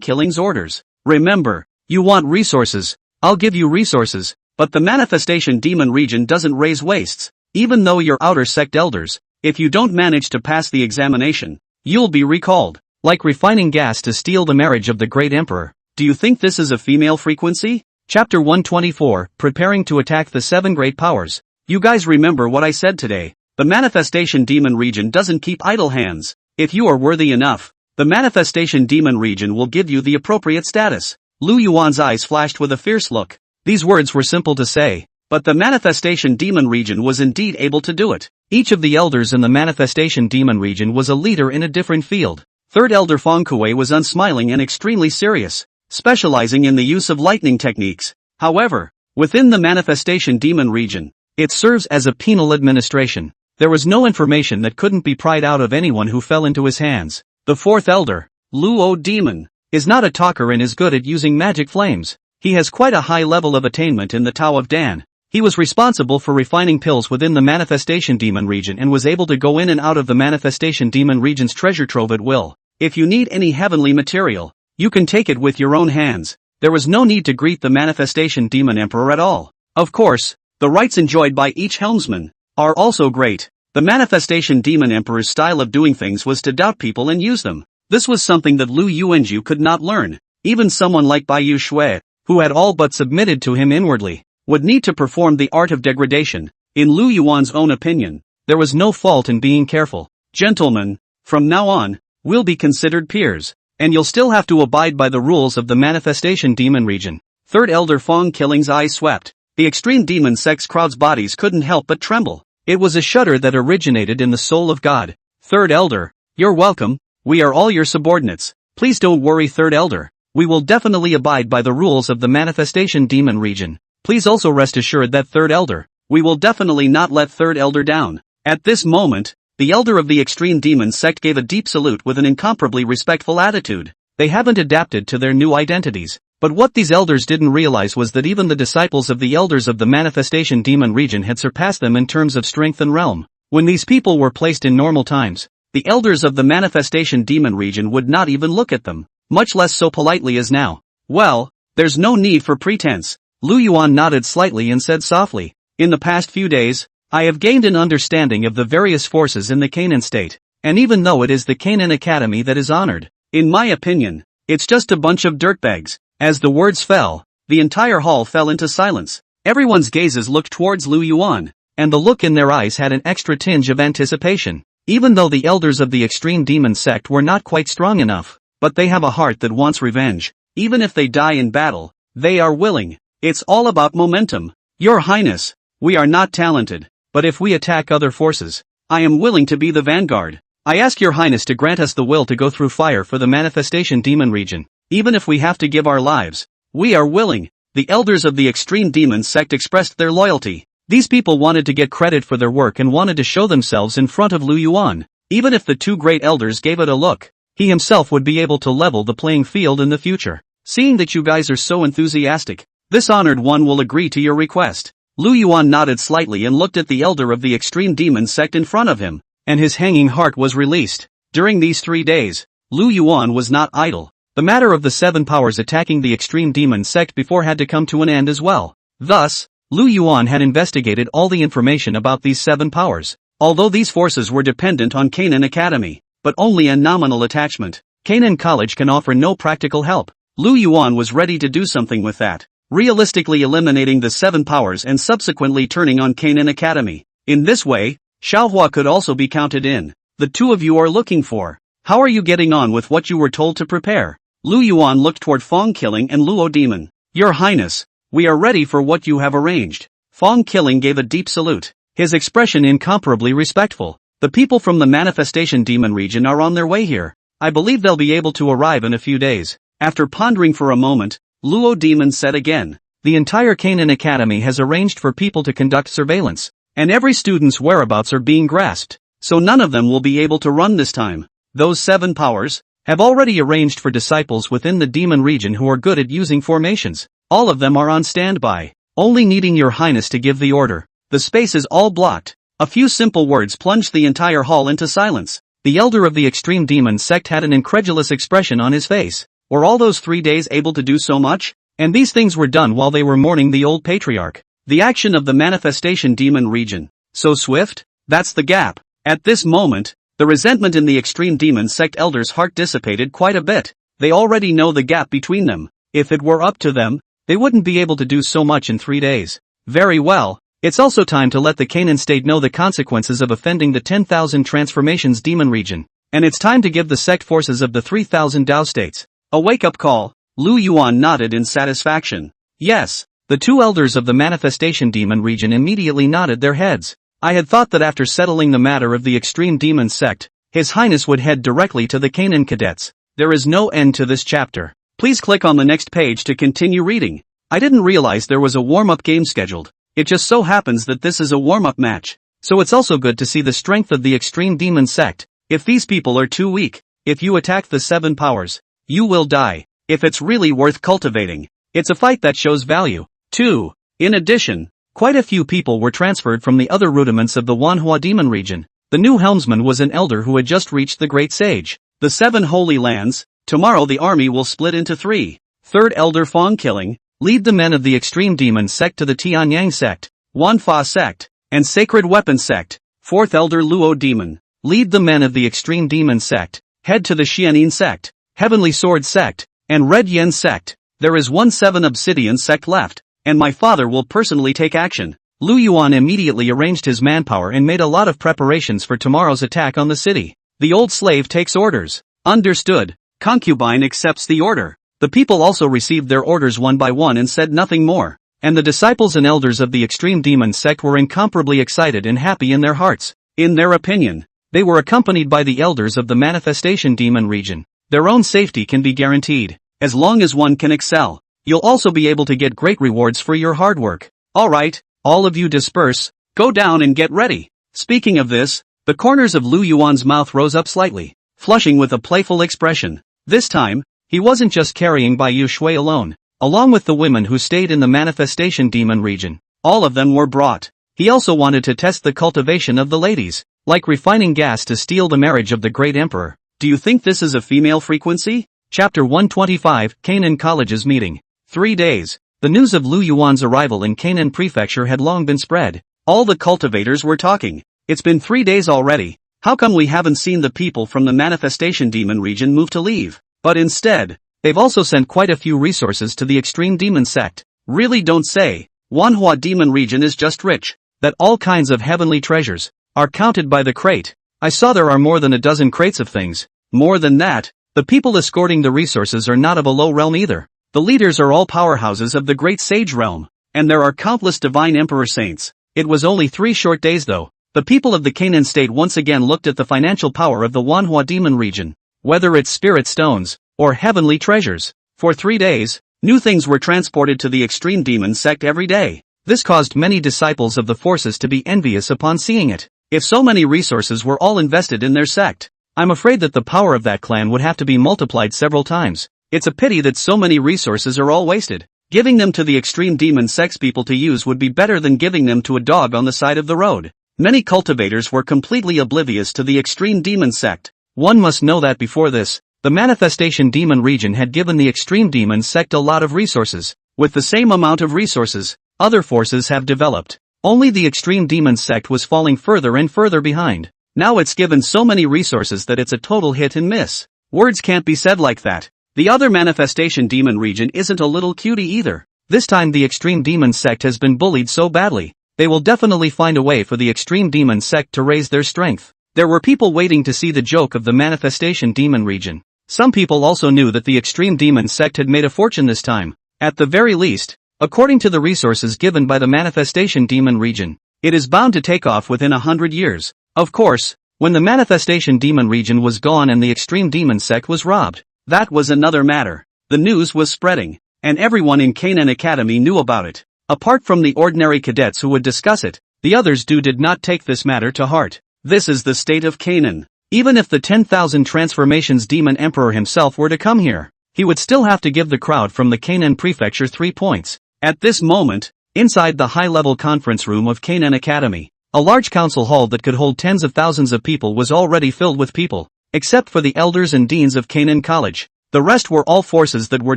Killing's orders. Remember, you want resources. I'll give you resources. But the manifestation demon region doesn't raise wastes. Even though you're outer sect elders, if you don't manage to pass the examination, you'll be recalled. Like refining gas to steal the marriage of the great emperor. Do you think this is a female frequency? Chapter 124, Preparing to Attack the 7 Great Powers. You guys remember what I said today. The manifestation demon region doesn't keep idle hands. If you are worthy enough, the manifestation demon region will give you the appropriate status. Lu Yuan's eyes flashed with a fierce look. These words were simple to say, but the manifestation demon region was indeed able to do it. Each of the elders in the manifestation demon region was a leader in a different field. Third Elder Feng Kuei was unsmiling and extremely serious, specializing in the use of lightning techniques. However, within the manifestation demon region, it serves as a penal administration. There was no information that couldn't be pried out of anyone who fell into his hands. The 4th elder, Luo Demon, is not a talker and is good at using magic flames. He has quite a high level of attainment in the Tao of Dan. He was responsible for refining pills within the manifestation demon region and was able to go in and out of the manifestation demon region's treasure trove at will. If you need any heavenly material, you can take it with your own hands. There was no need to greet the manifestation demon emperor at all. Of course, the rights enjoyed by each helmsman are also great. The manifestation demon emperor's style of doing things was to doubt people and use them. This was something that Lu Yuanju could not learn. Even someone like Bai Yu Shui, who had all but submitted to him inwardly, would need to perform the art of degradation. In Lu Yuan's own opinion, there was no fault in being careful. Gentlemen, from now on, we'll be considered peers, and you'll still have to abide by the rules of the manifestation demon region. Third Elder Fong Killing's eyes swept. The extreme demon sect's crowd's bodies couldn't help but tremble. It was a shudder that originated in the soul of God. Third Elder, you're welcome. We are all your subordinates. Please don't worry, Third Elder. We will definitely abide by the rules of the manifestation demon region. Please also rest assured that Third Elder, we will definitely not let Third Elder down. At this moment, the Elder of the Extreme Demon Sect gave a deep salute with an incomparably respectful attitude. They haven't adapted to their new identities, but what these elders didn't realize was that even the disciples of the elders of the manifestation demon region had surpassed them in terms of strength and realm. When these people were placed in normal times, the elders of the manifestation demon region would not even look at them, much less so politely as now. Well, there's no need for pretense. Lu Yuan nodded slightly and said softly, in the past few days, I have gained an understanding of the various forces in the Canaan state, and even though it is the Canaan Academy that is honored, in my opinion, it's just a bunch of dirtbags. As the words fell, the entire hall fell into silence. Everyone's gazes looked towards Lu Yuan, and the look in their eyes had an extra tinge of anticipation. Even though the elders of the extreme demon sect were not quite strong enough, but they have a heart that wants revenge. Even if they die in battle, they are willing. It's all about momentum. Your Highness, we are not talented, but if we attack other forces, I am willing to be the vanguard. I ask your Highness to grant us the will to go through fire for the manifestation demon region. Even if we have to give our lives, we are willing. The elders of the extreme demon sect expressed their loyalty. These people wanted to get credit for their work and wanted to show themselves in front of Lu Yuan. Even if the two great elders gave it a look, he himself would be able to level the playing field in the future. Seeing that you guys are so enthusiastic, this honored one will agree to your request. Lu Yuan nodded slightly and looked at the elder of the extreme demon sect in front of him, and his hanging heart was released. During these 3 days, Lu Yuan was not idle. The matter of the 7 powers attacking the extreme demon sect before had to come to an end as well. Thus, Lu Yuan had investigated all the information about these 7 powers. Although these forces were dependent on Canaan Academy, but only a nominal attachment, Canaan College can offer no practical help. Lu Yuan was ready to do something with that, realistically eliminating the 7 powers and subsequently turning on Canaan Academy. In this way, Xiao Huo could also be counted in. The two of you are looking for. How are you getting on with what you were told to prepare? Lu Yuan looked toward Fong Killing and Luo Demon. Your Highness, we are ready for what you have arranged. Fong Killing gave a deep salute, his expression incomparably respectful. The people from the manifestation demon region are on their way here. I believe they'll be able to arrive in a few days. After pondering for a moment, Luo Demon said again, the entire Canaan Academy has arranged for people to conduct surveillance, and every student's whereabouts are being grasped, so none of them will be able to run this time. Those 7 powers have already arranged for disciples within the demon region who are good at using formations. All of them are on standby, only needing your Highness to give the order. The space is all blocked. A few simple words plunged the entire hall into silence. The elder of the extreme demon sect had an incredulous expression on his face. Were all those 3 days able to do so much? And these things were done while they were mourning the old patriarch. The action of the manifestation demon region, so swift? That's the gap. At this moment, the resentment in the extreme demon sect elders' heart dissipated quite a bit. They already know the gap between them. If it were up to them, they wouldn't be able to do so much in 3 days. Very well, it's also time to let the Canaan state know the consequences of offending the 10,000 transformations demon region. And it's time to give the sect forces of the 3,000 Dao states a wake-up call. Lu Yuan nodded in satisfaction. Yes, the 2 elders of the manifestation demon region immediately nodded their heads. I had thought that after settling the matter of the extreme demon sect, His Highness would head directly to the Canaan cadets. There is no end to this chapter. Please click on the next page to continue reading. I didn't realize there was a warm-up game scheduled. It just so happens that this is a warm-up match. So it's also good to see the strength of the extreme demon sect. If these people are too weak, if you attack the 7 powers, you will die. If it's really worth cultivating, it's a fight that shows value. 2. In addition, Quite a few people were transferred from the other rudiments of the Manhwa demon region. The new helmsman was an elder who had just reached the Great Sage. The 7 Holy Lands, tomorrow the army will split into 3. Third Elder Fong Killing, lead the men of the Extreme Demon Sect to the Tianyang Sect, Wanfa Sect, and Sacred Weapon Sect. Fourth Elder Luo Demon, lead the men of the Extreme Demon Sect, head to the Xianin Sect, Heavenly Sword Sect, and Red Yen Sect. There is 1/7 Obsidian Sect left, and my father will personally take action. Lu Yuan immediately arranged his manpower and made a lot of preparations for tomorrow's attack on the city. The old slave takes orders. Understood. Concubine accepts the order. The people also received their orders one by one and said nothing more. And the disciples and elders of the Extreme Demon Sect were incomparably excited and happy in their hearts. In their opinion, they were accompanied by the elders of the Manifestation Demon region. Their own safety can be guaranteed. As long as one can excel, you'll also be able to get great rewards for your hard work. Alright, all of you disperse, go down and get ready. Speaking of this, the corners of Lu Yuan's mouth rose up slightly, flushing with a playful expression. This time, he wasn't just carrying Bai Yu Shui alone. Along with the women who stayed in the Manifestation Demon region, all of them were brought. He also wanted to test the cultivation of the ladies, like refining gas to steal the marriage of the great emperor. Do you think this is a female frequency? Chapter 125, Canaan College's meeting. 3 days. The news of Lu Yuan's arrival in Canaan Prefecture had long been spread. All the cultivators were talking. It's been 3 days already. How come we haven't seen the people from the Manifestation Demon region move to leave? But instead, they've also sent quite a few resources to the Extreme Demon Sect. Really don't say. Wanhua Demon region is just rich, that all kinds of heavenly treasures are counted by the crate. I saw there are more than a dozen crates of things. More than that, the people escorting the resources are not of a low realm either. The leaders are all powerhouses of the Great Sage realm, and there are countless divine emperor saints. It was only 3 short days though. The people of the Canaan state once again looked at the financial power of the Wanhua demon region. Whether it's spirit stones, or heavenly treasures. For 3 days, new things were transported to the Extreme Demon Sect every day. This caused many disciples of the forces to be envious upon seeing it. If so many resources were all invested in their sect, I'm afraid that the power of that clan would have to be multiplied several times. It's a pity that so many resources are all wasted. Giving them to the Extreme Demon Sect's people to use would be better than giving them to a dog on the side of the road. Many cultivators were completely oblivious to the Extreme Demon Sect. One must know that before this, the Manifestation Demon region had given the Extreme Demon Sect a lot of resources. With the same amount of resources, other forces have developed. Only the Extreme Demon Sect was falling further and further behind. Now it's given so many resources that it's a total hit and miss. Words can't be said like that. The other Manifestation Demon region isn't a little cutie either. This time the Extreme Demon Sect has been bullied so badly. They will definitely find a way for the Extreme Demon Sect to raise their strength. There were people waiting to see the joke of the Manifestation Demon region. Some people also knew that the Extreme Demon Sect had made a fortune this time. At the very least, according to the resources given by the Manifestation Demon region, it is bound to take off within 100 years. Of course, when the Manifestation Demon region was gone and the Extreme Demon Sect was robbed, that was another matter. The news was spreading, and everyone in Canaan Academy knew about it. Apart from the ordinary cadets who would discuss it, the others did not take this matter to heart. This is the state of Canaan. Even if the 10,000 transformations demon emperor himself were to come here, he would still have to give the crowd from the Canaan prefecture 3 points. At this moment, inside the high-level conference room of Canaan Academy, a large council hall that could hold tens of thousands of people was already filled with people, except for the elders and deans of Canaan College. The rest were all forces that were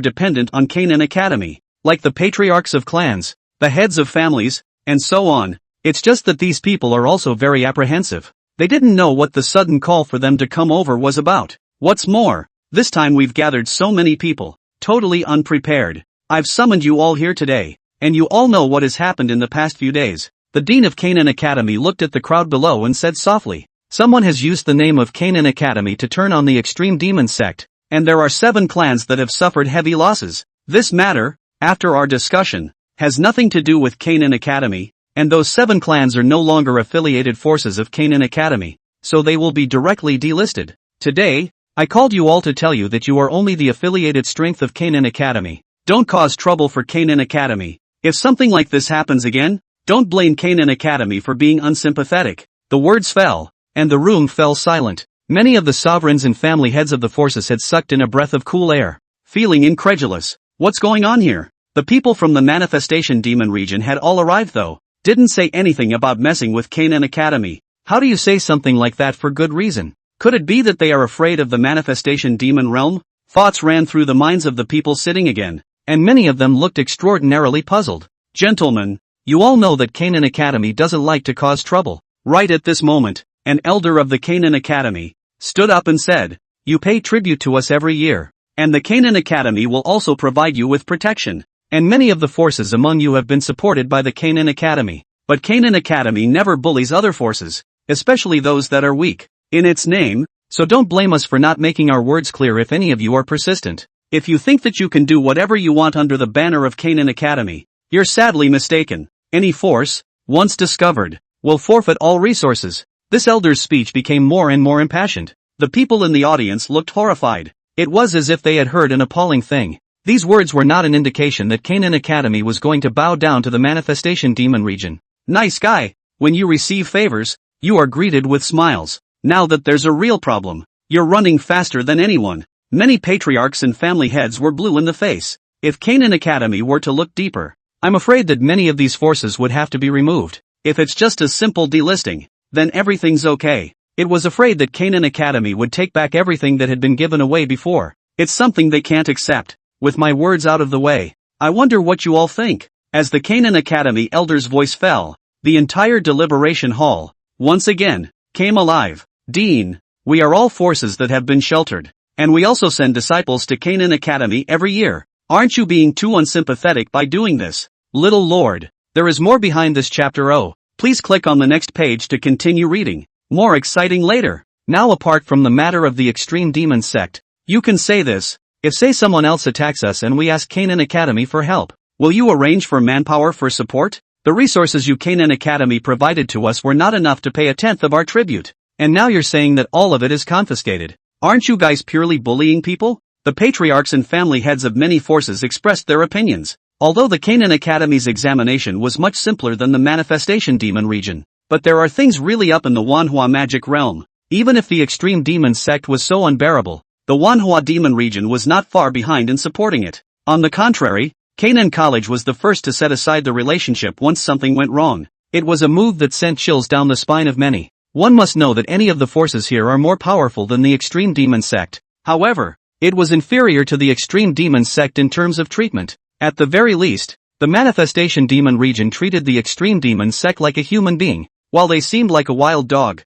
dependent on Canaan Academy, like the patriarchs of clans, the heads of families, and so on. It's just that these people are also very apprehensive. They didn't know what the sudden call for them to come over was about. What's more, this time we've gathered so many people, totally unprepared. I've summoned you all here today, and you all know what has happened in the past few days. The dean of Canaan Academy looked at the crowd below and said softly, "Someone has used the name of Canaan Academy to turn on the Extreme Demon Sect, and there are 7 clans that have suffered heavy losses. This matter, after our discussion, has nothing to do with Canaan Academy, and those 7 clans are no longer affiliated forces of Canaan Academy, so they will be directly delisted. Today, I called you all to tell you that you are only the affiliated strength of Canaan Academy. Don't cause trouble for Canaan Academy. If something like this happens again, don't blame Canaan Academy for being unsympathetic." The words fell, and the room fell silent. Many of the sovereigns and family heads of the forces had sucked in a breath of cool air, feeling incredulous. What's going on here? The people from the Manifestation Demon region had all arrived though. didn't say anything about messing with Canaan Academy. How do you say something like that for good reason? Could it be that they are afraid of the manifestation demon realm? Thoughts ran through the minds of the people sitting again, and many of them looked extraordinarily puzzled. Gentlemen, you all know that Canaan Academy doesn't like to cause trouble. Right at this moment, an elder of the Canaan Academy stood up and said, "You pay tribute to us every year, and the Canaan Academy will also provide you with protection. And many of the forces among you have been supported by the Canaan Academy. But Canaan Academy never bullies other forces, especially those that are weak in its name, so don't blame us for not making our words clear if any of you are persistent. If you think that you can do whatever you want under the banner of Canaan Academy, you're sadly mistaken. Any force, once discovered, will forfeit all resources." This elder's speech became more and more impassioned. The people in the audience looked horrified. It was as if they had heard an appalling thing. These words were not an indication that Canaan Academy was going to bow down to the manifestation demon region. Nice guy, when you receive favors, you are greeted with smiles. Now that there's a real problem, you're running faster than anyone. Many patriarchs and family heads were blue in the face. If Canaan Academy were to look deeper, I'm afraid that many of these forces would have to be removed. If it's just a simple delisting, then everything's okay. It was afraid that Canaan Academy would take back everything that had been given away before. It's something they can't accept. With my words out of the way, I wonder what you all think. As the Canaan Academy elder's voice fell, the entire deliberation hall, once again, came alive. "Dean, we are all forces that have been sheltered, and we also send disciples to Canaan Academy every year. Aren't you being too unsympathetic by doing this?" Little Lord, there is more behind this chapter. Oh, please click on the next page to continue reading. More exciting later. Now, apart from the matter of the extreme demon sect, you can say this. If say someone else attacks us and we ask Canaan Academy for help, will you arrange for manpower for support? The resources you Canaan Academy provided to us were not enough to pay a tenth of our tribute. And now you're saying that all of it is confiscated. Aren't you guys purely bullying people? The patriarchs and family heads of many forces expressed their opinions. Although the Canaan Academy's examination was much simpler than the manifestation demon region, but there are things really up in the Manhwa magic realm. Even if the extreme demon sect was so unbearable, the Manhwa demon region was not far behind in supporting it. On the contrary, Canaan College was the first to set aside the relationship once something went wrong. It was a move that sent chills down the spine of many. One must know that any of the forces here are more powerful than the extreme demon sect. However, it was inferior to the extreme demon sect in terms of treatment. At the very least, the manifestation demon region treated the extreme demon sect like a human being, while they seemed like a wild dog.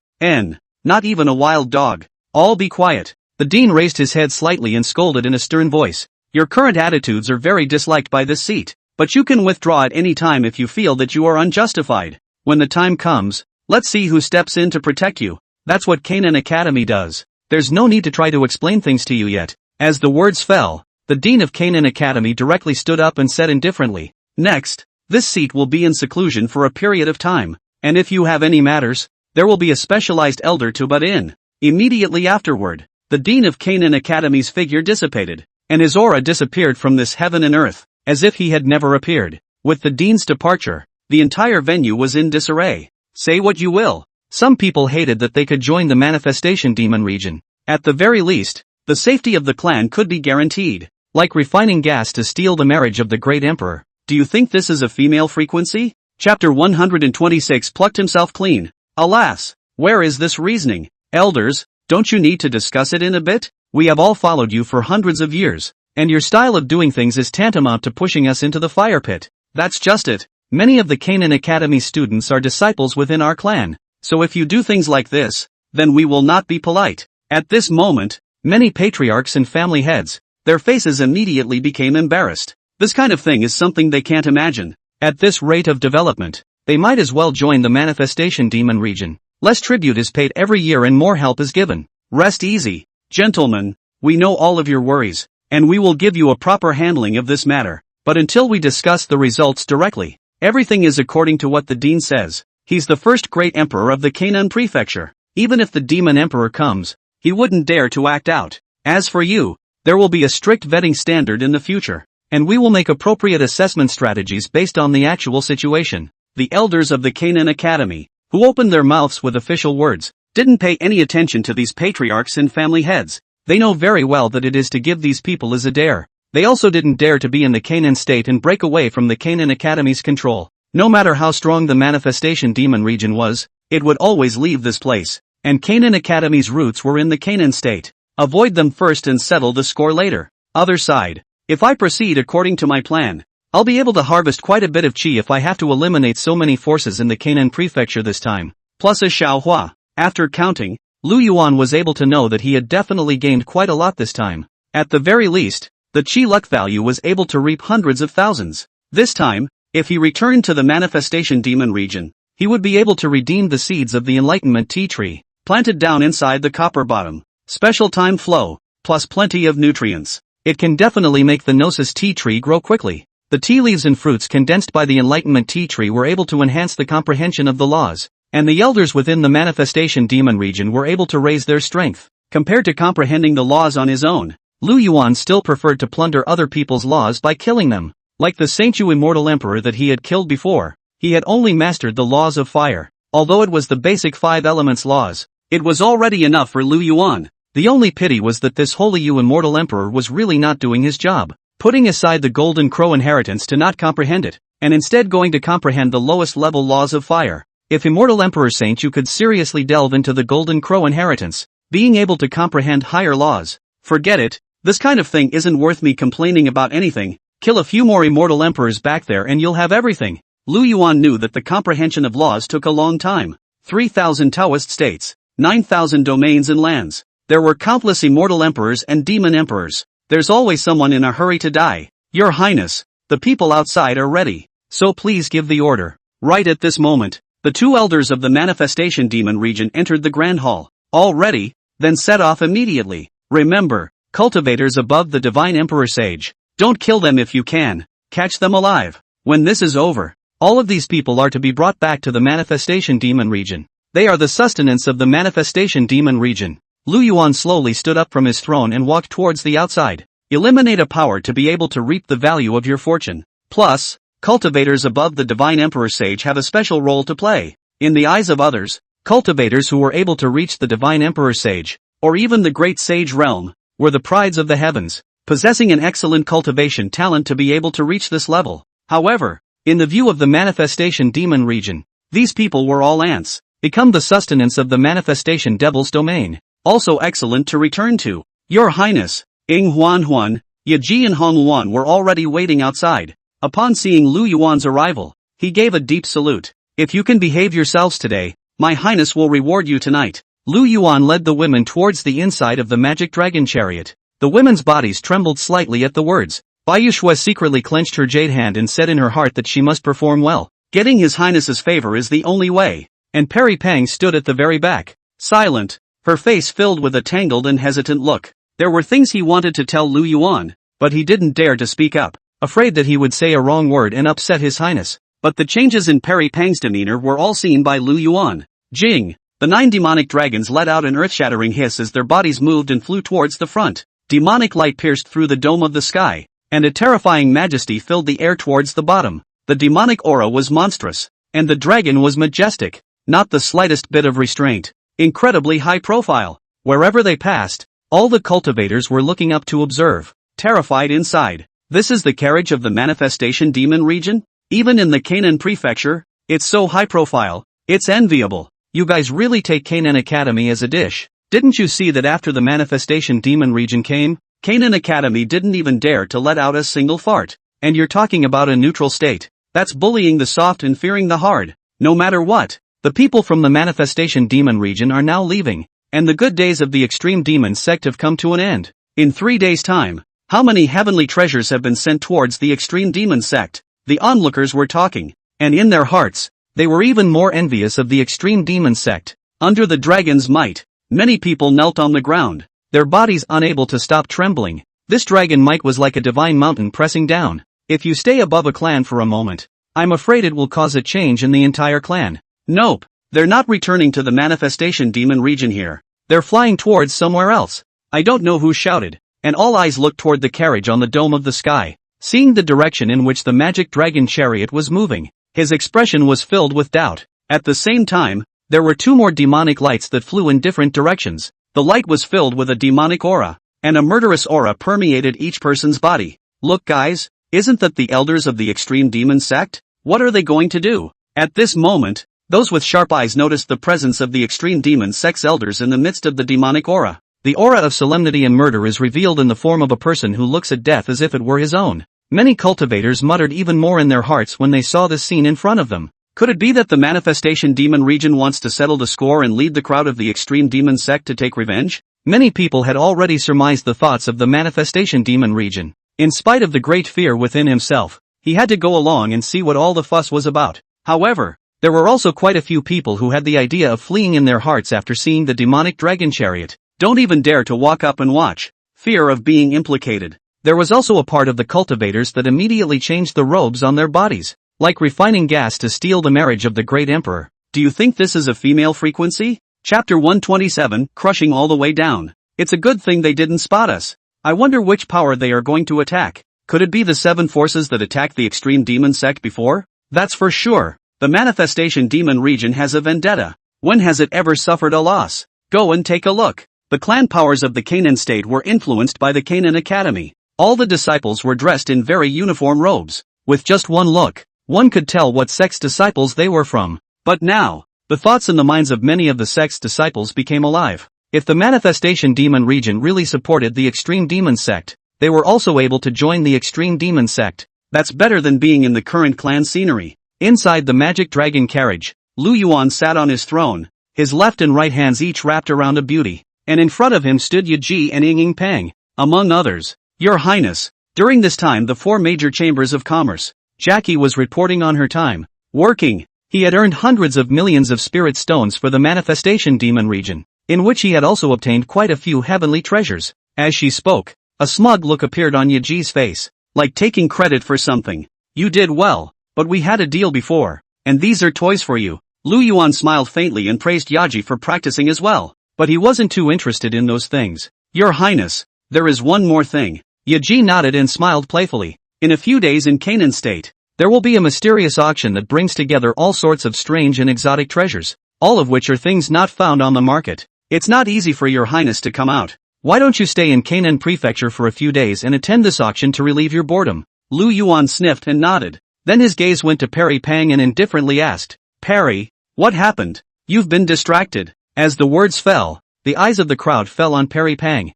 Not even a wild dog. All be quiet. The dean raised his head slightly and scolded in a stern voice. Your current attitudes are very disliked by this seat, but you can withdraw at any time if you feel that you are unjustified. When the time comes, let's see who steps in to protect you. That's what Canaan Academy does. There's no need to try to explain things to you yet. As the words fell, the dean of Canaan Academy directly stood up and said indifferently, "Next, this seat will be in seclusion for a period of time, and if you have any matters, there will be a specialized elder to butt in." Immediately afterward, the dean of Canaan Academy's figure dissipated, and his aura disappeared from this heaven and earth, as if he had never appeared. With the dean's departure, the entire venue was in disarray. Say what you will, some people hated that they could join the manifestation demon region. At the very least, the safety of the clan could be guaranteed. Like refining gas to steal the marriage of the great emperor. Do you think this is a female frequency? Chapter 126 plucked himself clean. Alas, where is this reasoning? Elders, don't you need to discuss it in a bit? We have all followed you for hundreds of years, and your style of doing things is tantamount to pushing us into the fire pit. That's just it. Many of the Canaan Academy students are disciples within our clan, so if you do things like this, then we will not be polite. At this moment, many patriarchs and family heads, their faces immediately became embarrassed. This kind of thing is something they can't imagine. At this rate of development, they might as well join the manifestation demon region. Less tribute is paid every year and more help is given. Rest easy, gentlemen, we know all of your worries, and we will give you a proper handling of this matter. But until we discuss the results directly, everything is according to what the dean says. He's the first great emperor of the Canaan prefecture. Even if the demon emperor comes, he wouldn't dare to act out. As for you, there will be a strict vetting standard in the future, and we will make appropriate assessment strategies based on the actual situation. The elders of the Canaan Academy, who opened their mouths with official words, didn't pay any attention to these patriarchs and family heads. They know very well that it is to give these people as a dare. They also didn't dare to be in the Canaan state and break away from the Canaan Academy's control. No matter how strong the manifestation demon region was, it would always leave this place, and Canaan Academy's roots were in the Canaan state. Avoid them first and settle the score later. Other side. If I proceed according to my plan, I'll be able to harvest quite a bit of chi if I have to eliminate so many forces in the Canaan prefecture this time. Plus a Xiao Huo. After counting, Lu Yuan was able to know that he had definitely gained quite a lot this time. At the very least, the chi luck value was able to reap hundreds of thousands. This time, if he returned to the manifestation demon region, he would be able to redeem the seeds of the enlightenment tea tree, planted down inside the copper bottom. Special time flow, plus plenty of nutrients. It can definitely make the Gnosis tea tree grow quickly. The tea leaves and fruits condensed by the enlightenment tea tree were able to enhance the comprehension of the laws, and the elders within the manifestation demon region were able to raise their strength. Compared to comprehending the laws on his own, Lu Yuan still preferred to plunder other people's laws by killing them. Like the Shinzho immortal emperor that he had killed before, he had only mastered the laws of fire. Although it was the basic 5 elements laws, it was already enough for Lu Yuan. The only pity was that this holy Yu immortal emperor was really not doing his job, putting aside the golden crow inheritance to not comprehend it, and instead going to comprehend the lowest level laws of fire. If immortal emperor Saint Yu could seriously delve into the golden crow inheritance, being able to comprehend higher laws, forget it, this kind of thing isn't worth me complaining about anything. Kill a few more immortal emperors back there and you'll have everything. Lu Yuan knew that the comprehension of laws took a long time. 3,000 Taoist states, 9,000 domains and lands. There were countless immortal emperors and demon emperors. There's always someone in a hurry to die. Your Highness, the people outside are ready, so please give the order. Right at this moment, the 2 elders of the manifestation demon region entered the grand hall. All ready, then set off immediately. Remember, cultivators above the divine emperor sage. Don't kill them if you can, catch them alive. When this is over, all of these people are to be brought back to the manifestation demon region. They are the sustenance of the manifestation demon region. Lu Yuan slowly stood up from his throne and walked towards the outside. Eliminate a power to be able to reap the value of your fortune. Plus, cultivators above the divine emperor sage have a special role to play. In the eyes of others, cultivators who were able to reach the divine emperor sage, or even the great sage realm, were the prides of the heavens, possessing an excellent cultivation talent to be able to reach this level. However, in the view of the manifestation demon region, these people were all ants, become the sustenance of the manifestation devil's domain. Also excellent to return to. Your Highness, Ing Huan, Yaji and Hong Yuan were already waiting outside. Upon seeing Lu Yuan's arrival, he gave a deep salute. If you can behave yourselves today, my Highness will reward you tonight. Lu Yuan led the women towards the inside of the magic dragon chariot. The women's bodies trembled slightly at the words. Bayushua secretly clenched her jade hand and said in her heart that she must perform well. Getting His Highness's favor is the only way. And Peri Pang stood at the very back, silent, her face filled with a tangled and hesitant look. There were things he wanted to tell Lu Yuan, but he didn't dare to speak up, afraid that he would say a wrong word and upset His Highness. But the changes in Peri Pang's demeanor were all seen by Lu Yuan. Jing! The 9 demonic dragons let out an earth-shattering hiss as their bodies moved and flew towards the front. Demonic light pierced through the dome of the sky, and a terrifying majesty filled the air towards the bottom. The demonic aura was monstrous, and the dragon was majestic, not the slightest bit of restraint. Incredibly high profile. Wherever they passed, all the cultivators were looking up to observe, terrified inside. This is the carriage of the manifestation demon region? Even in the Canaan prefecture, it's so high profile, it's enviable. You guys really take Canaan Academy as a dish. Didn't you see that after the manifestation demon region came, Canaan Academy didn't even dare to let out a single fart? And you're talking about a neutral state. That's bullying the soft and fearing the hard. No matter what. The people from the manifestation demon region are now leaving, and the good days of the extreme demon sect have come to an end. In 3 days' time, how many heavenly treasures have been sent towards the extreme demon sect? The onlookers were talking, and in their hearts, they were even more envious of the extreme demon sect. Under the dragon's might, many people knelt on the ground, their bodies unable to stop trembling. This dragon might was like a divine mountain pressing down. If you stay above a clan for a moment, I'm afraid it will cause a change in the entire clan. Nope, they're not returning to the manifestation demon region here. They're flying towards somewhere else. I don't know who shouted, and all eyes looked toward the carriage on the dome of the sky. Seeing the direction in which the magic dragon chariot was moving, his expression was filled with doubt. At the same time, there were 2 more demonic lights that flew in different directions. The light was filled with a demonic aura, and a murderous aura permeated each person's body. Look guys, isn't that the elders of the extreme demon sect? What are they going to do? At this moment, those with sharp eyes noticed the presence of the extreme demon sect's elders in the midst of the demonic aura. The aura of solemnity and murder is revealed in the form of a person who looks at death as if it were his own. Many cultivators muttered even more in their hearts when they saw this scene in front of them. Could it be that the manifestation demon region wants to settle the score and lead the crowd of the extreme demon sect to take revenge? Many people had already surmised the thoughts of the manifestation demon region. In spite of the great fear within himself, he had to go along and see what all the fuss was about. However, there were also quite a few people who had the idea of fleeing in their hearts after seeing the demonic dragon chariot. Don't even dare to walk up and watch. Fear of being implicated. There was also a part of the cultivators that immediately changed the robes on their bodies, like refining gas to steal the marriage of the great emperor. Do you think this is a female frequency? Chapter 127, Crushing All the Way Down. It's a good thing they didn't spot us. I wonder which power they are going to attack. Could it be the 7 forces that attacked the extreme demon sect before? That's for sure. The manifestation demon region has a vendetta. When has it ever suffered a loss? Go and take a look. The clan powers of the Canaan state were influenced by the Canaan Academy. All the disciples were dressed in very uniform robes. With just one look, one could tell what sect's disciples they were from. But now, the thoughts in the minds of many of the sect's disciples became alive. If the manifestation demon region really supported the extreme demon sect, they were also able to join the extreme demon sect. That's better than being in the current clan scenery. Inside the magic dragon carriage, Lu Yuan sat on his throne, his left and right hands each wrapped around a beauty, and in front of him stood Yaji and Ying Peng, among others. Your Highness, during this time the 4 major chambers of commerce, Jackie was reporting on her time, working. He had earned hundreds of millions of spirit stones for the manifestation demon region, in which he had also obtained quite a few heavenly treasures. As she spoke, a smug look appeared on Yaji's face, like taking credit for something. You did well, but we had a deal before, and these are toys for you. Lu Yuan smiled faintly and praised Yaji for practicing as well, but he wasn't too interested in those things. Your Highness, there is one more thing. Yaji nodded and smiled playfully. In a few days in Canaan state, there will be a mysterious auction that brings together all sorts of strange and exotic treasures, all of which are things not found on the market. It's not easy for your Highness to come out. Why don't you stay in Canaan Prefecture for a few days and attend this auction to relieve your boredom? Lu Yuan sniffed and nodded. Then his gaze went to Perry Pang and indifferently asked, Perry, what happened? You've been distracted. As the words fell, the eyes of the crowd fell on Perry Pang.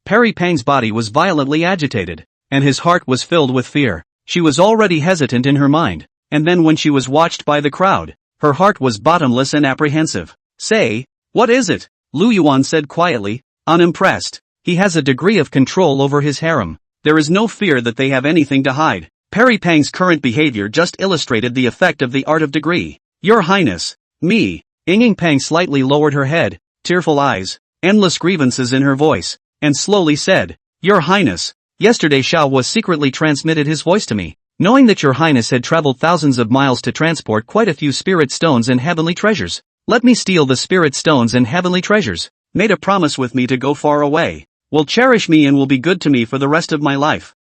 Perry Pang's body was violently agitated, and his heart was filled with fear. She was already hesitant in her mind, and then when she was watched by the crowd, her heart was bottomless and apprehensive. Say, what is it? Lu Yuan said quietly, unimpressed. He has a degree of control over his harem. There is no fear that they have anything to hide. Perry Pang's current behavior just illustrated the effect of the art of degree. Your Highness, me. Ying Peng slightly lowered her head, tearful eyes, endless grievances in her voice, and slowly said, Your Highness, yesterday Xiao Huo secretly transmitted his voice to me, knowing that your Highness had traveled thousands of miles to transport quite a few spirit stones and heavenly treasures. Let me steal the spirit stones and heavenly treasures. Made a promise with me to go far away. Will cherish me and will be good to me for the rest of my life.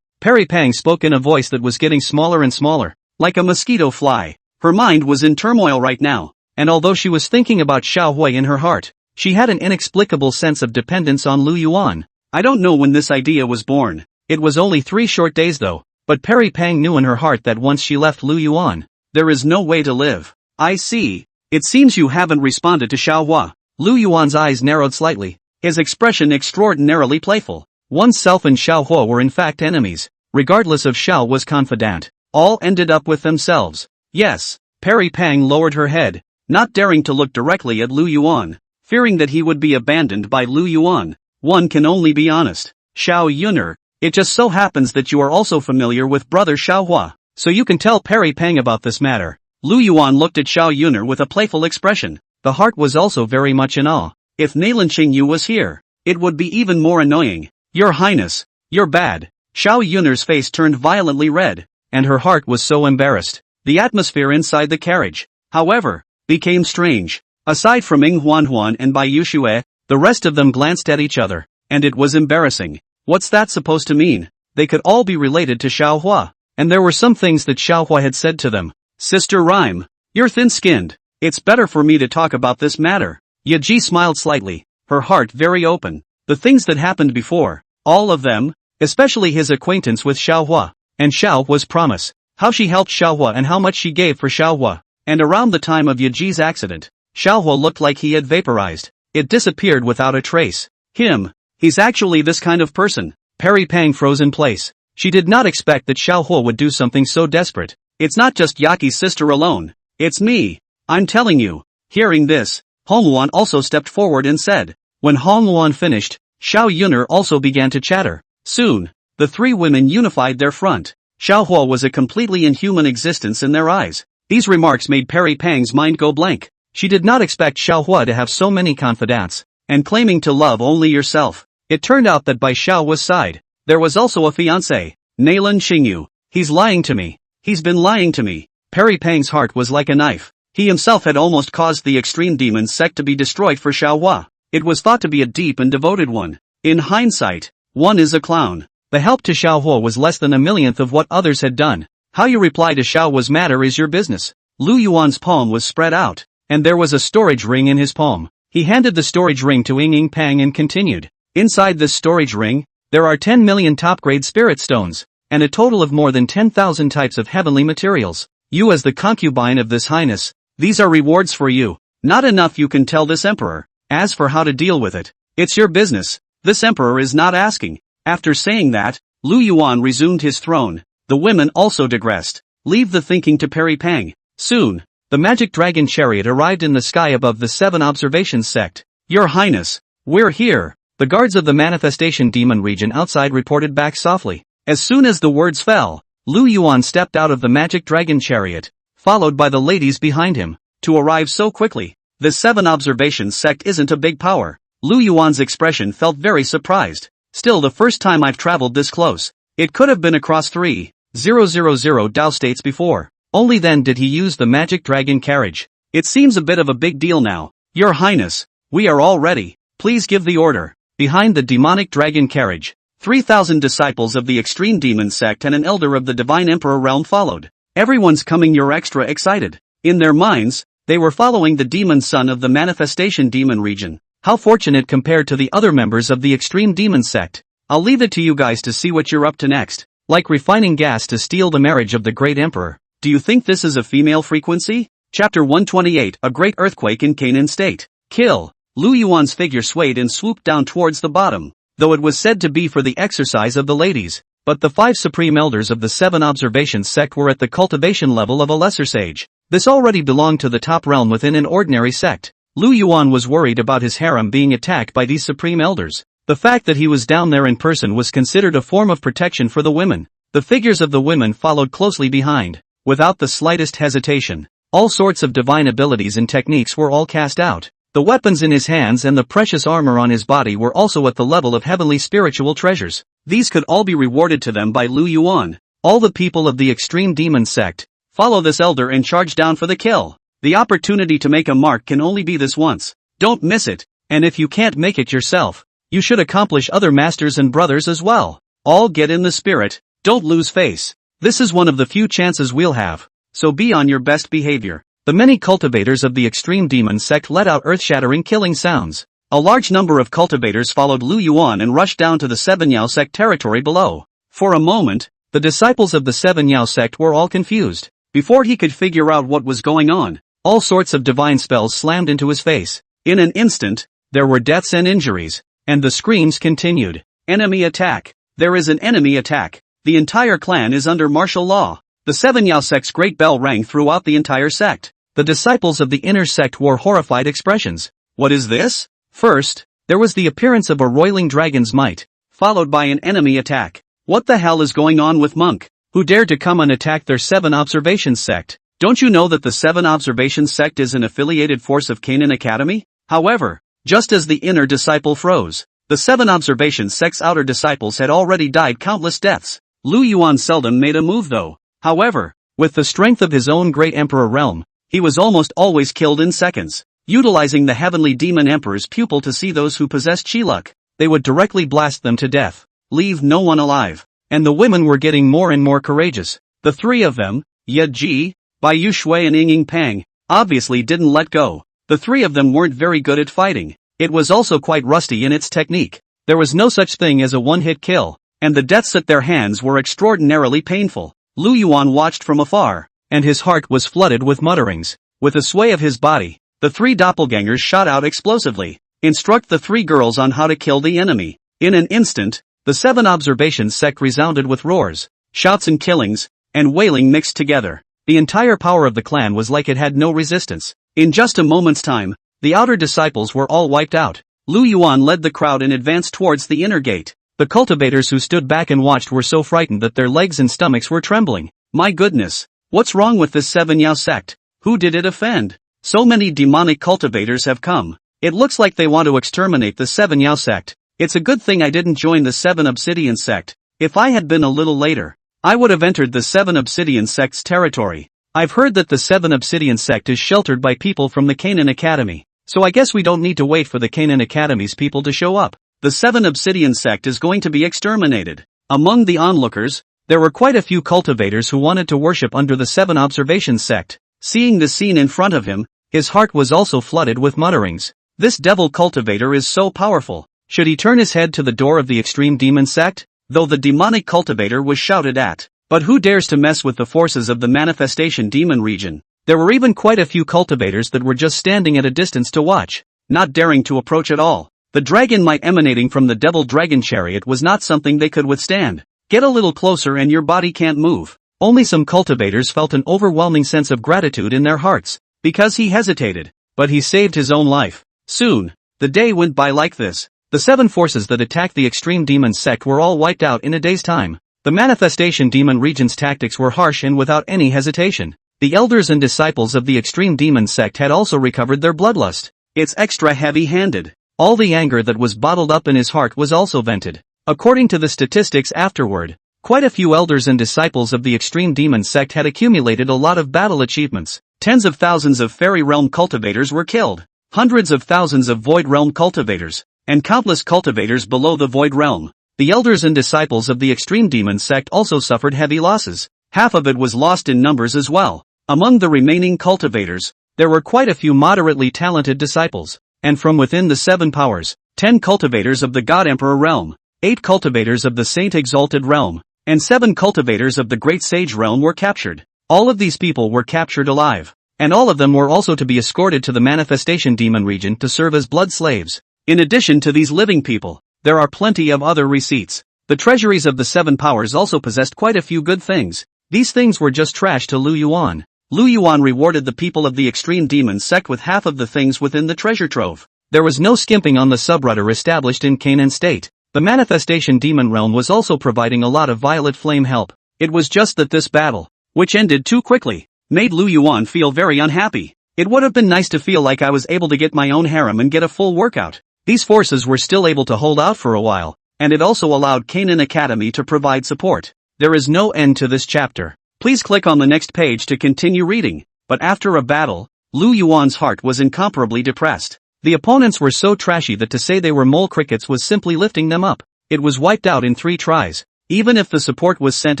Perry Pang spoke in a voice that was getting smaller and smaller, like a mosquito fly. Her mind was in turmoil right now, and although she was thinking about Xiao Huo in her heart, she had an inexplicable sense of dependence on Lu Yuan. I don't know when this idea was born. It was only 3 short days though, but Perry Pang knew in her heart that once she left Lu Yuan, there is no way to live. I see. It seems you haven't responded to Xiao Huo. Lu Yuan's eyes narrowed slightly, his expression extraordinarily playful. Oneself and Xiao Huo were in fact enemies, regardless of Xiao was confidant. All ended up with themselves. Yes. Perry Pang lowered her head, not daring to look directly at Lu Yuan, fearing that he would be abandoned by Lu Yuan. One can only be honest. Xiao Yuner, it just so happens that you are also familiar with brother Xiao Huo, so you can tell Perry Pang about this matter. Lu Yuan looked at Xiao Yuner with a playful expression. The heart was also very much in awe. If Nalan Qingyu was here, it would be even more annoying. Your Highness, you're bad. Xiao Yuner's face turned violently red, and her heart was so embarrassed. The atmosphere inside the carriage, however, became strange. Aside from Ying Huan and Bai Yuxue, the rest of them glanced at each other, and it was embarrassing. What's that supposed to mean? They could all be related to Xiao Huo, and there were some things that Xiao Huo had said to them. Sister Rhyme, you're thin-skinned. It's better for me to talk about this matter. Yaji smiled slightly, her heart very open. The things that happened before, all of them, especially his acquaintance with Xiao Huo, and Xiao Huo's promise, how she helped Xiao Huo and how much she gave for Xiao Huo. And around the time of Yaji's accident, Xiao Huo looked like he had vaporized. It disappeared without a trace. He's actually this kind of person. Perry Pang froze in place. She did not expect that Xiao Huo would do something so desperate. It's not just Yaki's sister alone. It's me. I'm telling you. Hearing this, Hong Luan also stepped forward and said. When Hong Luan finished, Xiao Yuner also began to chatter. Soon, the three women unified their front. Xiao Huo was a completely inhuman existence in their eyes. These remarks made Perry Pang's mind go blank. She did not expect Xiao Huo to have so many confidants, and claiming to love only yourself. It turned out that by Xiao Huo's side, there was also a fiancé, Nalan Xingyu. He's lying to me. He's been lying to me. Perry Pang's heart was like a knife. He himself had almost caused the extreme demon sect to be destroyed for Xiao Huo. It was thought to be a deep and devoted one. In hindsight, one is a clown. The help to Xiao Huo was less than a millionth of what others had done. How you reply to Xiao Huo's matter is your business. Lu Yuan's palm was spread out, and there was a storage ring in his palm. He handed the storage ring to Ying Pang and continued. Inside this storage ring, there are 10 million top-grade spirit stones, and a total of more than 10,000 types of heavenly materials. You as the concubine of this highness, these are rewards for you. Not enough you can tell this emperor. As for how to deal with it, it's your business. This emperor is not asking. After saying that, Lu Yuan resumed his throne. The women also digressed. Leave the thinking to Perry Pang. Soon, the magic dragon chariot arrived in the sky above the 7 observations sect. Your Highness, we're here. The guards of the manifestation demon region outside reported back softly. As soon as the words fell, Lu Yuan stepped out of the magic dragon chariot, followed by the ladies behind him. To arrive so quickly, the 7 observations sect isn't a big power. Lu Yuan's expression felt very surprised. Still the first time I've traveled this close. It could have been across 3,000 Dao states before. Only then did he use the magic dragon carriage. It seems a bit of a big deal now. Your Highness, we are all ready. Please give the order. Behind the demonic dragon carriage, 3,000 disciples of the extreme demon sect and an elder of the divine emperor realm followed. Everyone's coming. You're extra excited. In their minds, they were following the demon son of the manifestation demon region. How fortunate compared to the other members of the extreme demon sect. I'll leave it to you guys to see what you're up to next. Like refining gas to steal the marriage of the great emperor. Do you think this is a female frequency? Chapter 128. A great earthquake in Canaan state. Kill. Lu Yuan's figure swayed and swooped down towards the bottom, though it was said to be for the exercise of the ladies. But the 5 supreme elders of the 7 observations sect were at the cultivation level of a lesser sage. This already belonged to the top realm within an ordinary sect. Lu Yuan was worried about his harem being attacked by these supreme elders. The fact that he was down there in person was considered a form of protection for the women. The figures of the women followed closely behind, without the slightest hesitation. All sorts of divine abilities and techniques were all cast out. The weapons in his hands and the precious armor on his body were also at the level of heavenly spiritual treasures. These could all be rewarded to them by Lu Yuan. All the people of the extreme demon sect, follow this elder and charge down for the kill. The opportunity to make a mark can only be this once. Don't miss it, and if you can't make it yourself, you should accomplish other masters and brothers as well. All get in the spirit, don't lose face. This is one of the few chances we'll have, so be on your best behavior. The many cultivators of the extreme demon sect let out earth-shattering killing sounds. A large number of cultivators followed Lu Yuan and rushed down to the 7 Yao sect territory below. For a moment, the disciples of the 7 Yao sect were all confused. Before he could figure out what was going on, all sorts of divine spells slammed into his face. In an instant, there were deaths and injuries, and the screams continued. Enemy attack. There is an enemy attack. The entire clan is under martial law. The 7 Yao sect's great bell rang throughout the entire sect. The disciples of the inner sect wore horrified expressions. What is this? First, there was the appearance of a roiling dragon's might, followed by an enemy attack. What the hell is going on with Monk? Who dared to come and attack their 7 observations sect? Don't you know that the 7 observations sect is an affiliated force of Canaan Academy? However, just as the inner disciple froze, the 7 observations sect's outer disciples had already died countless deaths. Lu Yuan seldom made a move though. However, with the strength of his own great emperor realm, he was almost always killed in seconds. Utilizing the heavenly demon emperor's pupil to see those who possessed chi luck, they would directly blast them to death, leave no one alive. And the women were getting more and more courageous. The 3 of them, Yaji, Bai Shui and Ying Pang, obviously didn't let go. The 3 of them weren't very good at fighting. It was also quite rusty in its technique. There was no such thing as a one-hit kill, and the deaths at their hands were extraordinarily painful. Lu Yuan watched from afar, and his heart was flooded with mutterings. With a sway of his body, the three doppelgangers shot out explosively. Instruct the three girls on how to kill the enemy. In an instant, the 7 observations sect resounded with roars, shouts and killings, and wailing mixed together. The entire power of the clan was like it had no resistance. In just a moment's time, the outer disciples were all wiped out. Lu Yuan led the crowd and advanced towards the inner gate. The cultivators who stood back and watched were so frightened that their legs and stomachs were trembling. My goodness, what's wrong with this 7 Yao sect? Who did it offend? So many demonic cultivators have come. It looks like they want to exterminate the 7 Yao sect. It's a good thing I didn't join the 7 Obsidian sect. If I had been a little later, I would have entered the 7 Obsidian sect's territory. I've heard that the 7 Obsidian sect is sheltered by people from the Canaan Academy, so I guess we don't need to wait for the Canaan Academy's people to show up. The 7 Obsidian sect is going to be exterminated. Among the onlookers, there were quite a few cultivators who wanted to worship under the 7 Observation sect. Seeing the scene in front of him, his heart was also flooded with mutterings. This devil cultivator is so powerful. Should he turn his head to the door of the extreme demon sect? Though the demonic cultivator was shouted at. But who dares to mess with the forces of the manifestation demon region? There were even quite a few cultivators that were just standing at a distance to watch, not daring to approach at all. The dragon might emanating from the devil dragon chariot was not something they could withstand. Get a little closer and your body can't move. Only some cultivators felt an overwhelming sense of gratitude in their hearts, because he hesitated, but he saved his own life. Soon, the day went by like this. The 7 forces that attacked the extreme demon sect were all wiped out in a day's time. The manifestation demon region's tactics were harsh and without any hesitation. The elders and disciples of the extreme demon sect had also recovered their bloodlust. It's extra heavy-handed. All the anger that was bottled up in his heart was also vented. According to the statistics afterward, quite a few elders and disciples of the extreme demon sect had accumulated a lot of battle achievements. Tens of thousands of fairy realm cultivators were killed. Hundreds of thousands of void realm cultivators, and countless cultivators below the void realm. The elders and disciples of the extreme demon sect also suffered heavy losses. Half of it was lost in numbers as well. Among the remaining cultivators, there were quite a few moderately talented disciples. And from within the 7 powers, 10 cultivators of the God Emperor realm, 8 cultivators of the Saint Exalted realm, and 7 cultivators of the Great Sage realm were captured. All of these people were captured alive. And all of them were also to be escorted to the manifestation demon region to serve as blood slaves. In addition to these living people, there are plenty of other receipts. The treasuries of the 7 powers also possessed quite a few good things. These things were just trash to Lu Yuan. Lu Yuan rewarded the people of the extreme demon sect with half of the things within the treasure trove. There was no skimping on the subrutter established in Canaan state. The manifestation demon realm was also providing a lot of violet flame help. It was just that this battle, which ended too quickly, made Lu Yuan feel very unhappy. It would have been nice to feel like I was able to get my own harem and get a full workout. These forces were still able to hold out for a while, and it also allowed Canaan Academy to provide support. There is no end to this chapter. Please click on the next page to continue reading. But after a battle, Lu Yuan's heart was incomparably depressed. The opponents were so trashy that to say they were mole crickets was simply lifting them up. It was wiped out in 3 tries. Even if the support was sent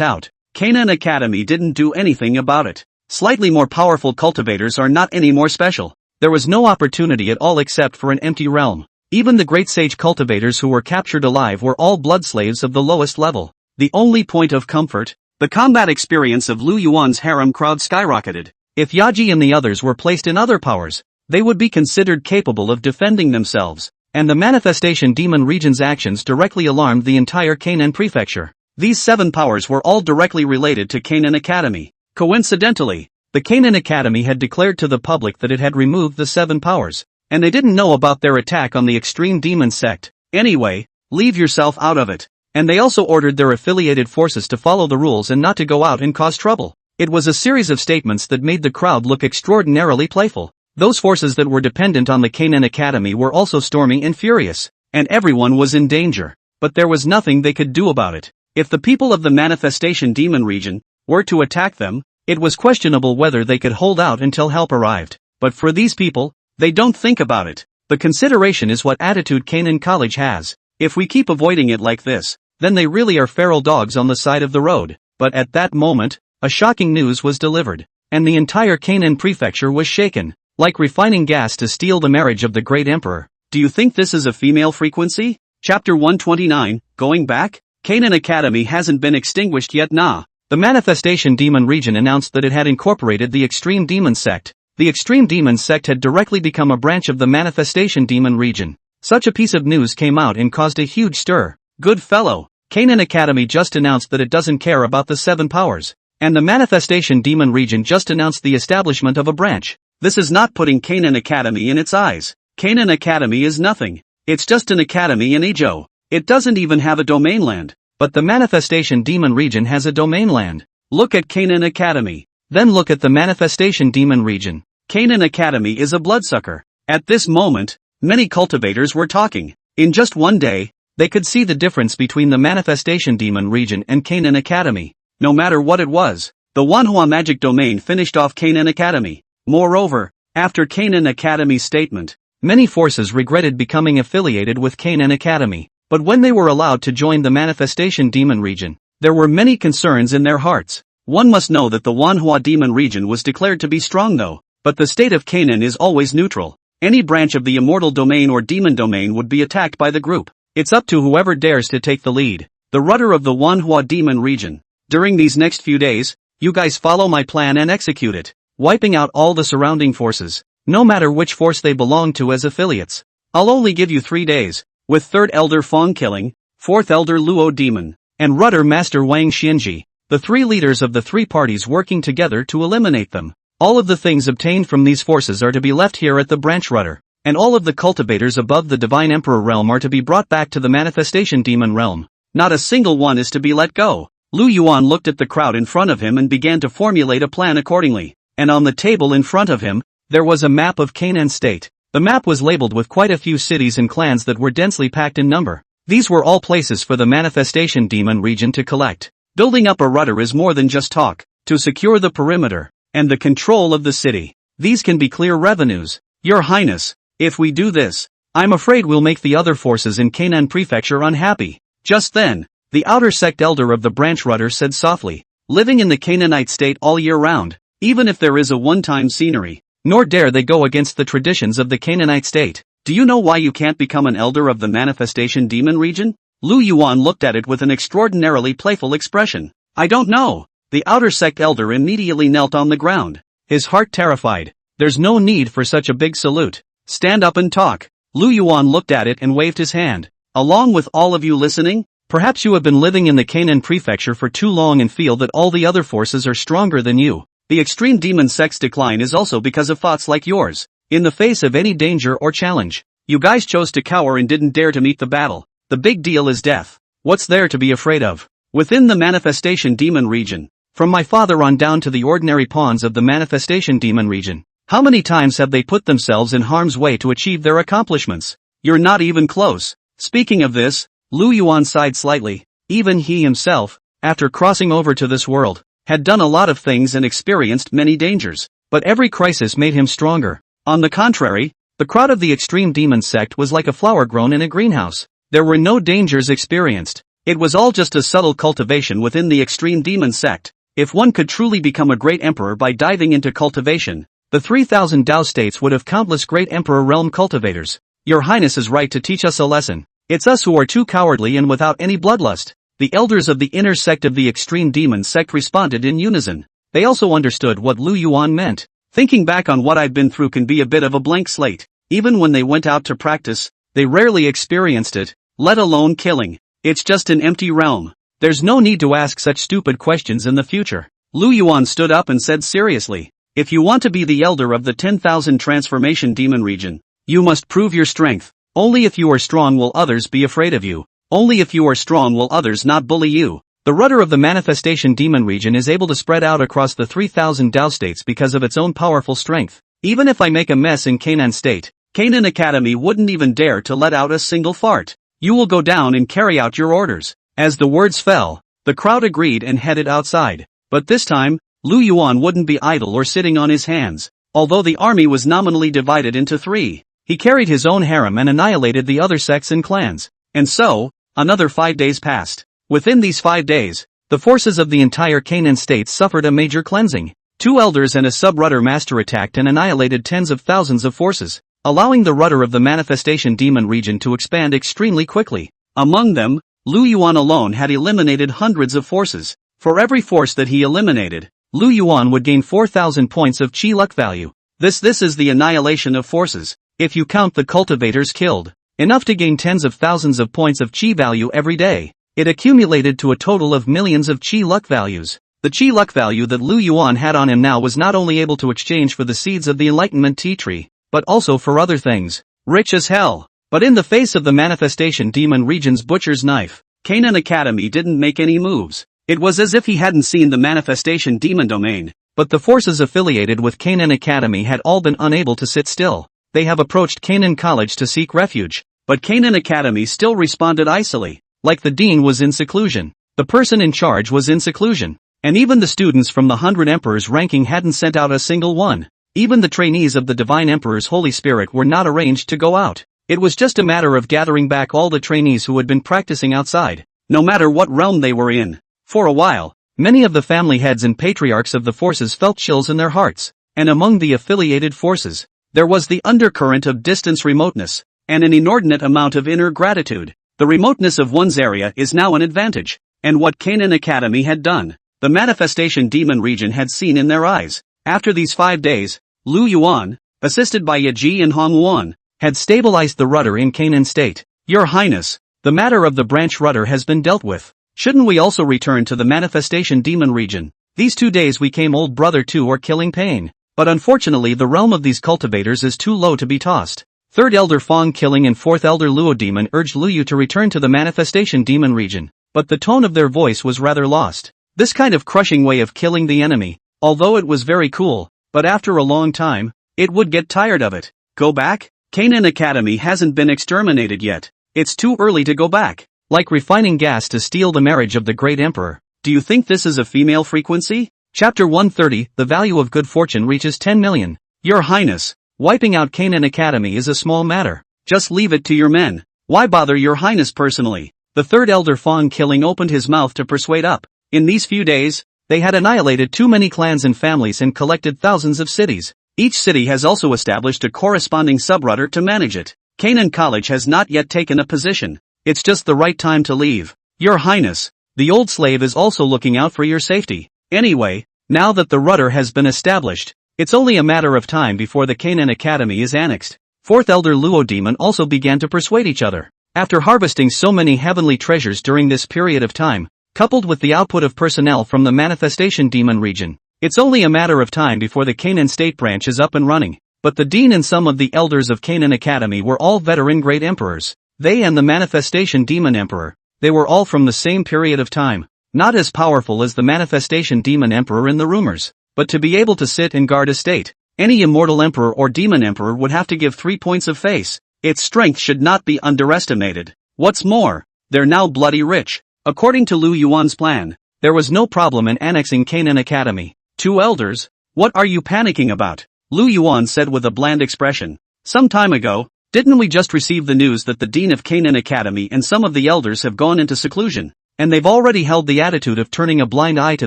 out, Canaan Academy didn't do anything about it. Slightly more powerful cultivators are not any more special. There was no opportunity at all except for an empty realm. Even the great sage cultivators who were captured alive were all blood slaves of the lowest level. The only point of comfort, the combat experience of Lu Yuan's harem crowd skyrocketed. If Yaji and the others were placed in other powers, they would be considered capable of defending themselves. And the manifestation demon region's actions directly alarmed the entire Canaan prefecture. These 7 powers were all directly related to Canaan Academy. Coincidentally, the Canaan Academy had declared to the public that it had removed the 7 powers, and they didn't know about their attack on the extreme demon sect. Anyway, leave yourself out of it. And they also ordered their affiliated forces to follow the rules and not to go out and cause trouble. It was a series of statements that made the crowd look extraordinarily playful. Those forces that were dependent on the Canaan Academy were also stormy and furious, and everyone was in danger. But there was nothing they could do about it. If the people of the manifestation demon region were to attack them, it was questionable whether they could hold out until help arrived. But for these people, they don't think about it. The consideration is what attitude Canaan College has. If we keep avoiding it like this, then they really are feral dogs on the side of the road. But at that moment, a shocking news was delivered, and the entire Canaan prefecture was shaken, like refining gas to steal the marriage of the great emperor. Do you think this is a female frequency? Chapter 129, Going Back? Canaan Academy hasn't been extinguished yet, nah. the Manifestation Demon region announced that it had incorporated the Extreme Demon Sect. The Extreme Demon Sect had directly become a branch of the Manifestation Demon region. Such a piece of news came out and caused a huge stir. Good fellow, Canaan Academy just announced that it doesn't care about the 7 powers. And the Manifestation Demon region just announced the establishment of a branch. This is not putting Canaan Academy in its eyes. Canaan Academy is nothing. It's just an academy in Ejo. It doesn't even have a domain land. But the Manifestation Demon region has a domain land. Look at Canaan Academy. Then look at the Manifestation Demon region. Canaan Academy is a bloodsucker. At this moment, many cultivators were talking. In just one day, they could see the difference between the Manifestation Demon region and Canaan Academy. No matter what it was, the Manhwa magic domain finished off Canaan Academy. Moreover, after Canaan Academy's statement, many forces regretted becoming affiliated with Canaan Academy. But when they were allowed to join the Manifestation Demon region, there were many concerns in their hearts. One must know that the Manhwa Demon region was declared to be strong though, but the state of Canaan is always neutral. Any branch of the immortal domain or demon domain would be attacked by the group. It's up to whoever dares to take the lead. The rudder of the Manhwa Demon region. During these next few days, you guys follow my plan and execute it, wiping out all the surrounding forces, no matter which force they belong to as affiliates. I'll only give you 3 days, with 3rd Elder Fong killing, 4th Elder Luo Demon, and Rudder Master Wang Xianji, the 3 leaders of the 3 parties working together to eliminate them. All of the things obtained from these forces are to be left here at the branch rudder, and all of the cultivators above the Divine Emperor realm are to be brought back to the Manifestation Demon realm. Not a single one is to be let go. Yuan looked at the crowd in front of him and began to formulate a plan accordingly, and on the table in front of him, there was a map of Canaan State. The map was labeled with quite a few cities and clans that were densely packed in number. These were all places for the Manifestation Demon region to collect. Building up a rudder is more than just talk. To secure the perimeter and the control of the city, these can be clear revenues. Your Highness, if we do this, I'm afraid we'll make the other forces in Canaan Prefecture unhappy. Just then, the outer sect elder of the branch rudder said softly, living in the Canaanite state all year round, even if there is a one-time scenery, nor dare they go against the traditions of the Canaanite state. Do you know why you can't become an elder of the Manifestation Demon region? Yuan looked at it with an extraordinarily playful expression. I don't know. The outer sect elder immediately knelt on the ground, his heart terrified. There's no need for such a big salute. Stand up and talk. Yuan looked at it and waved his hand. Along with all of you listening, perhaps you have been living in the Canaan Prefecture for too long and feel that all the other forces are stronger than you. The extreme demon sect's decline is also because of thoughts like yours. In the face of any danger or challenge, you guys chose to cower and didn't dare to meet the battle. The big deal is death. What's there to be afraid of? Within the Manifestation Demon region, from my father on down to the ordinary pawns of the Manifestation Demon region, how many times have they put themselves in harm's way to achieve their accomplishments? You're not even close. Speaking of this, Yuan sighed slightly. Even he himself, after crossing over to this world, had done a lot of things and experienced many dangers, but every crisis made him stronger. On the contrary, the crowd of the extreme demon sect was like a flower grown in a greenhouse. There were no dangers experienced. It was all just a subtle cultivation within the extreme demon sect. If one could truly become a great emperor by diving into cultivation, the 3,000 Dao states would have countless great emperor realm cultivators. Your Highness is right to teach us a lesson. It's us who are too cowardly and without any bloodlust. The elders of the inner sect of the extreme demon sect responded in unison. They also understood what Yuan meant. Thinking back on what I've been through can be a bit of a blank slate. Even when they went out to practice, they rarely experienced it, let alone killing. It's just an empty realm. There's no need to ask such stupid questions in the future. Yuan stood up and said seriously, if you want to be the elder of the 10,000 transformation demon region, you must prove your strength. Only if you are strong will others be afraid of you. Only if you are strong will others not bully you. The rudder of the Manifestation Demon region is able to spread out across the 3,000 Dao states because of its own powerful strength. Even if I make a mess in Canaan state, Canaan Academy wouldn't even dare to let out a single fart. You will go down and carry out your orders. As the words fell, the crowd agreed and headed outside. But this time, Yuan wouldn't be idle or sitting on his hands. Although the army was nominally divided into 3, he carried his own harem and annihilated the other sects and clans. And so, another 5 days passed. Within these 5 days, the forces of the entire Canaan state suffered a major cleansing. 2 elders and a sub-rudder master attacked and annihilated tens of thousands of forces, allowing the rudder of the Manifestation Demon region to expand extremely quickly. Among them, Yuan alone had eliminated hundreds of forces. For every force that he eliminated, Lu Yuan would gain 4,000 points of chi luck value. This is the annihilation of forces. If you count the cultivators killed, enough to gain tens of thousands of points of chi value every day, it accumulated to a total of millions of chi luck values. The chi luck value that Lu Yuan had on him now was not only able to exchange for the seeds of the Enlightenment tea tree, but also for other things. Rich as hell. But in the face of the manifestation demon region's butcher's knife, Canaan Academy didn't make any moves. It was as if he hadn't seen the manifestation demon domain. But the forces affiliated with Canaan Academy had all been unable to sit still. They have approached Canaan College to seek refuge, but Canaan Academy still responded icily. Like the dean was in seclusion, the person in charge was in seclusion, and even the students from the 100 Emperors ranking hadn't sent out a single one. Even the trainees of the Divine Emperor's Holy Spirit were not arranged to go out. It was just a matter of gathering back all the trainees who had been practicing outside, no matter what realm they were in. For a while, many of the family heads and patriarchs of the forces felt chills in their hearts, and among the affiliated forces, there was the undercurrent of distance remoteness, and an inordinate amount of inner gratitude. The remoteness of one's area is now an advantage, and what Canaan Academy had done, the manifestation demon region had seen in their eyes. After these 5 days, Lu Yuan, assisted by Yaji and Hong Yuan, had stabilized the rudder in Canaan State. Your Highness, the matter of the branch rudder has been dealt with. Shouldn't we also return to the manifestation demon region? These 2 days we came old brother 2 or killing pain. But unfortunately the realm of these cultivators is too low to be tossed. 3rd Elder Fong Killing and 4th Elder Luo Demon urged Lu Yu to return to the manifestation demon region, but the tone of their voice was rather lost. This kind of crushing way of killing the enemy, although it was very cool, but after a long time, it would get tired of it. Go back? Canaan Academy hasn't been exterminated yet. It's too early to go back. Like refining gas to steal the marriage of the great emperor. Do you think this is a female frequency? Chapter 130, the value of good fortune reaches 10 million. Your Highness, wiping out Canaan Academy is a small matter. Just leave it to your men. Why bother Your Highness personally? The 3rd Elder Fong Killing opened his mouth to persuade up. In these few days, they had annihilated too many clans and families and collected thousands of cities. Each city has also established a corresponding subrudder to manage it. Canaan College has not yet taken a position. It's just the right time to leave. Your Highness, the old slave is also looking out for your safety. Anyway, now that the rudder has been established, it's only a matter of time before the Canaan Academy is annexed. 4th Elder Luo Demon also began to persuade each other. After harvesting so many heavenly treasures during this period of time, coupled with the output of personnel from the manifestation demon region, it's only a matter of time before the Canaan State branch is up and running. But the dean and some of the elders of Canaan Academy were all veteran great emperors. They and the manifestation demon emperor, they were all from the same period of time. Not as powerful as the manifestation demon emperor in the rumors, but to be able to sit and guard a state, any immortal emperor or demon emperor would have to give 3 points of face. Its strength should not be underestimated. What's more, they're now bloody rich. According to Lu Yuan's plan, there was no problem in annexing Canaan Academy. 2 elders? What are you panicking about? Lu Yuan said with a bland expression. Some time ago, didn't we just receive the news that the dean of Canaan Academy and some of the elders have gone into seclusion? And they've already held the attitude of turning a blind eye to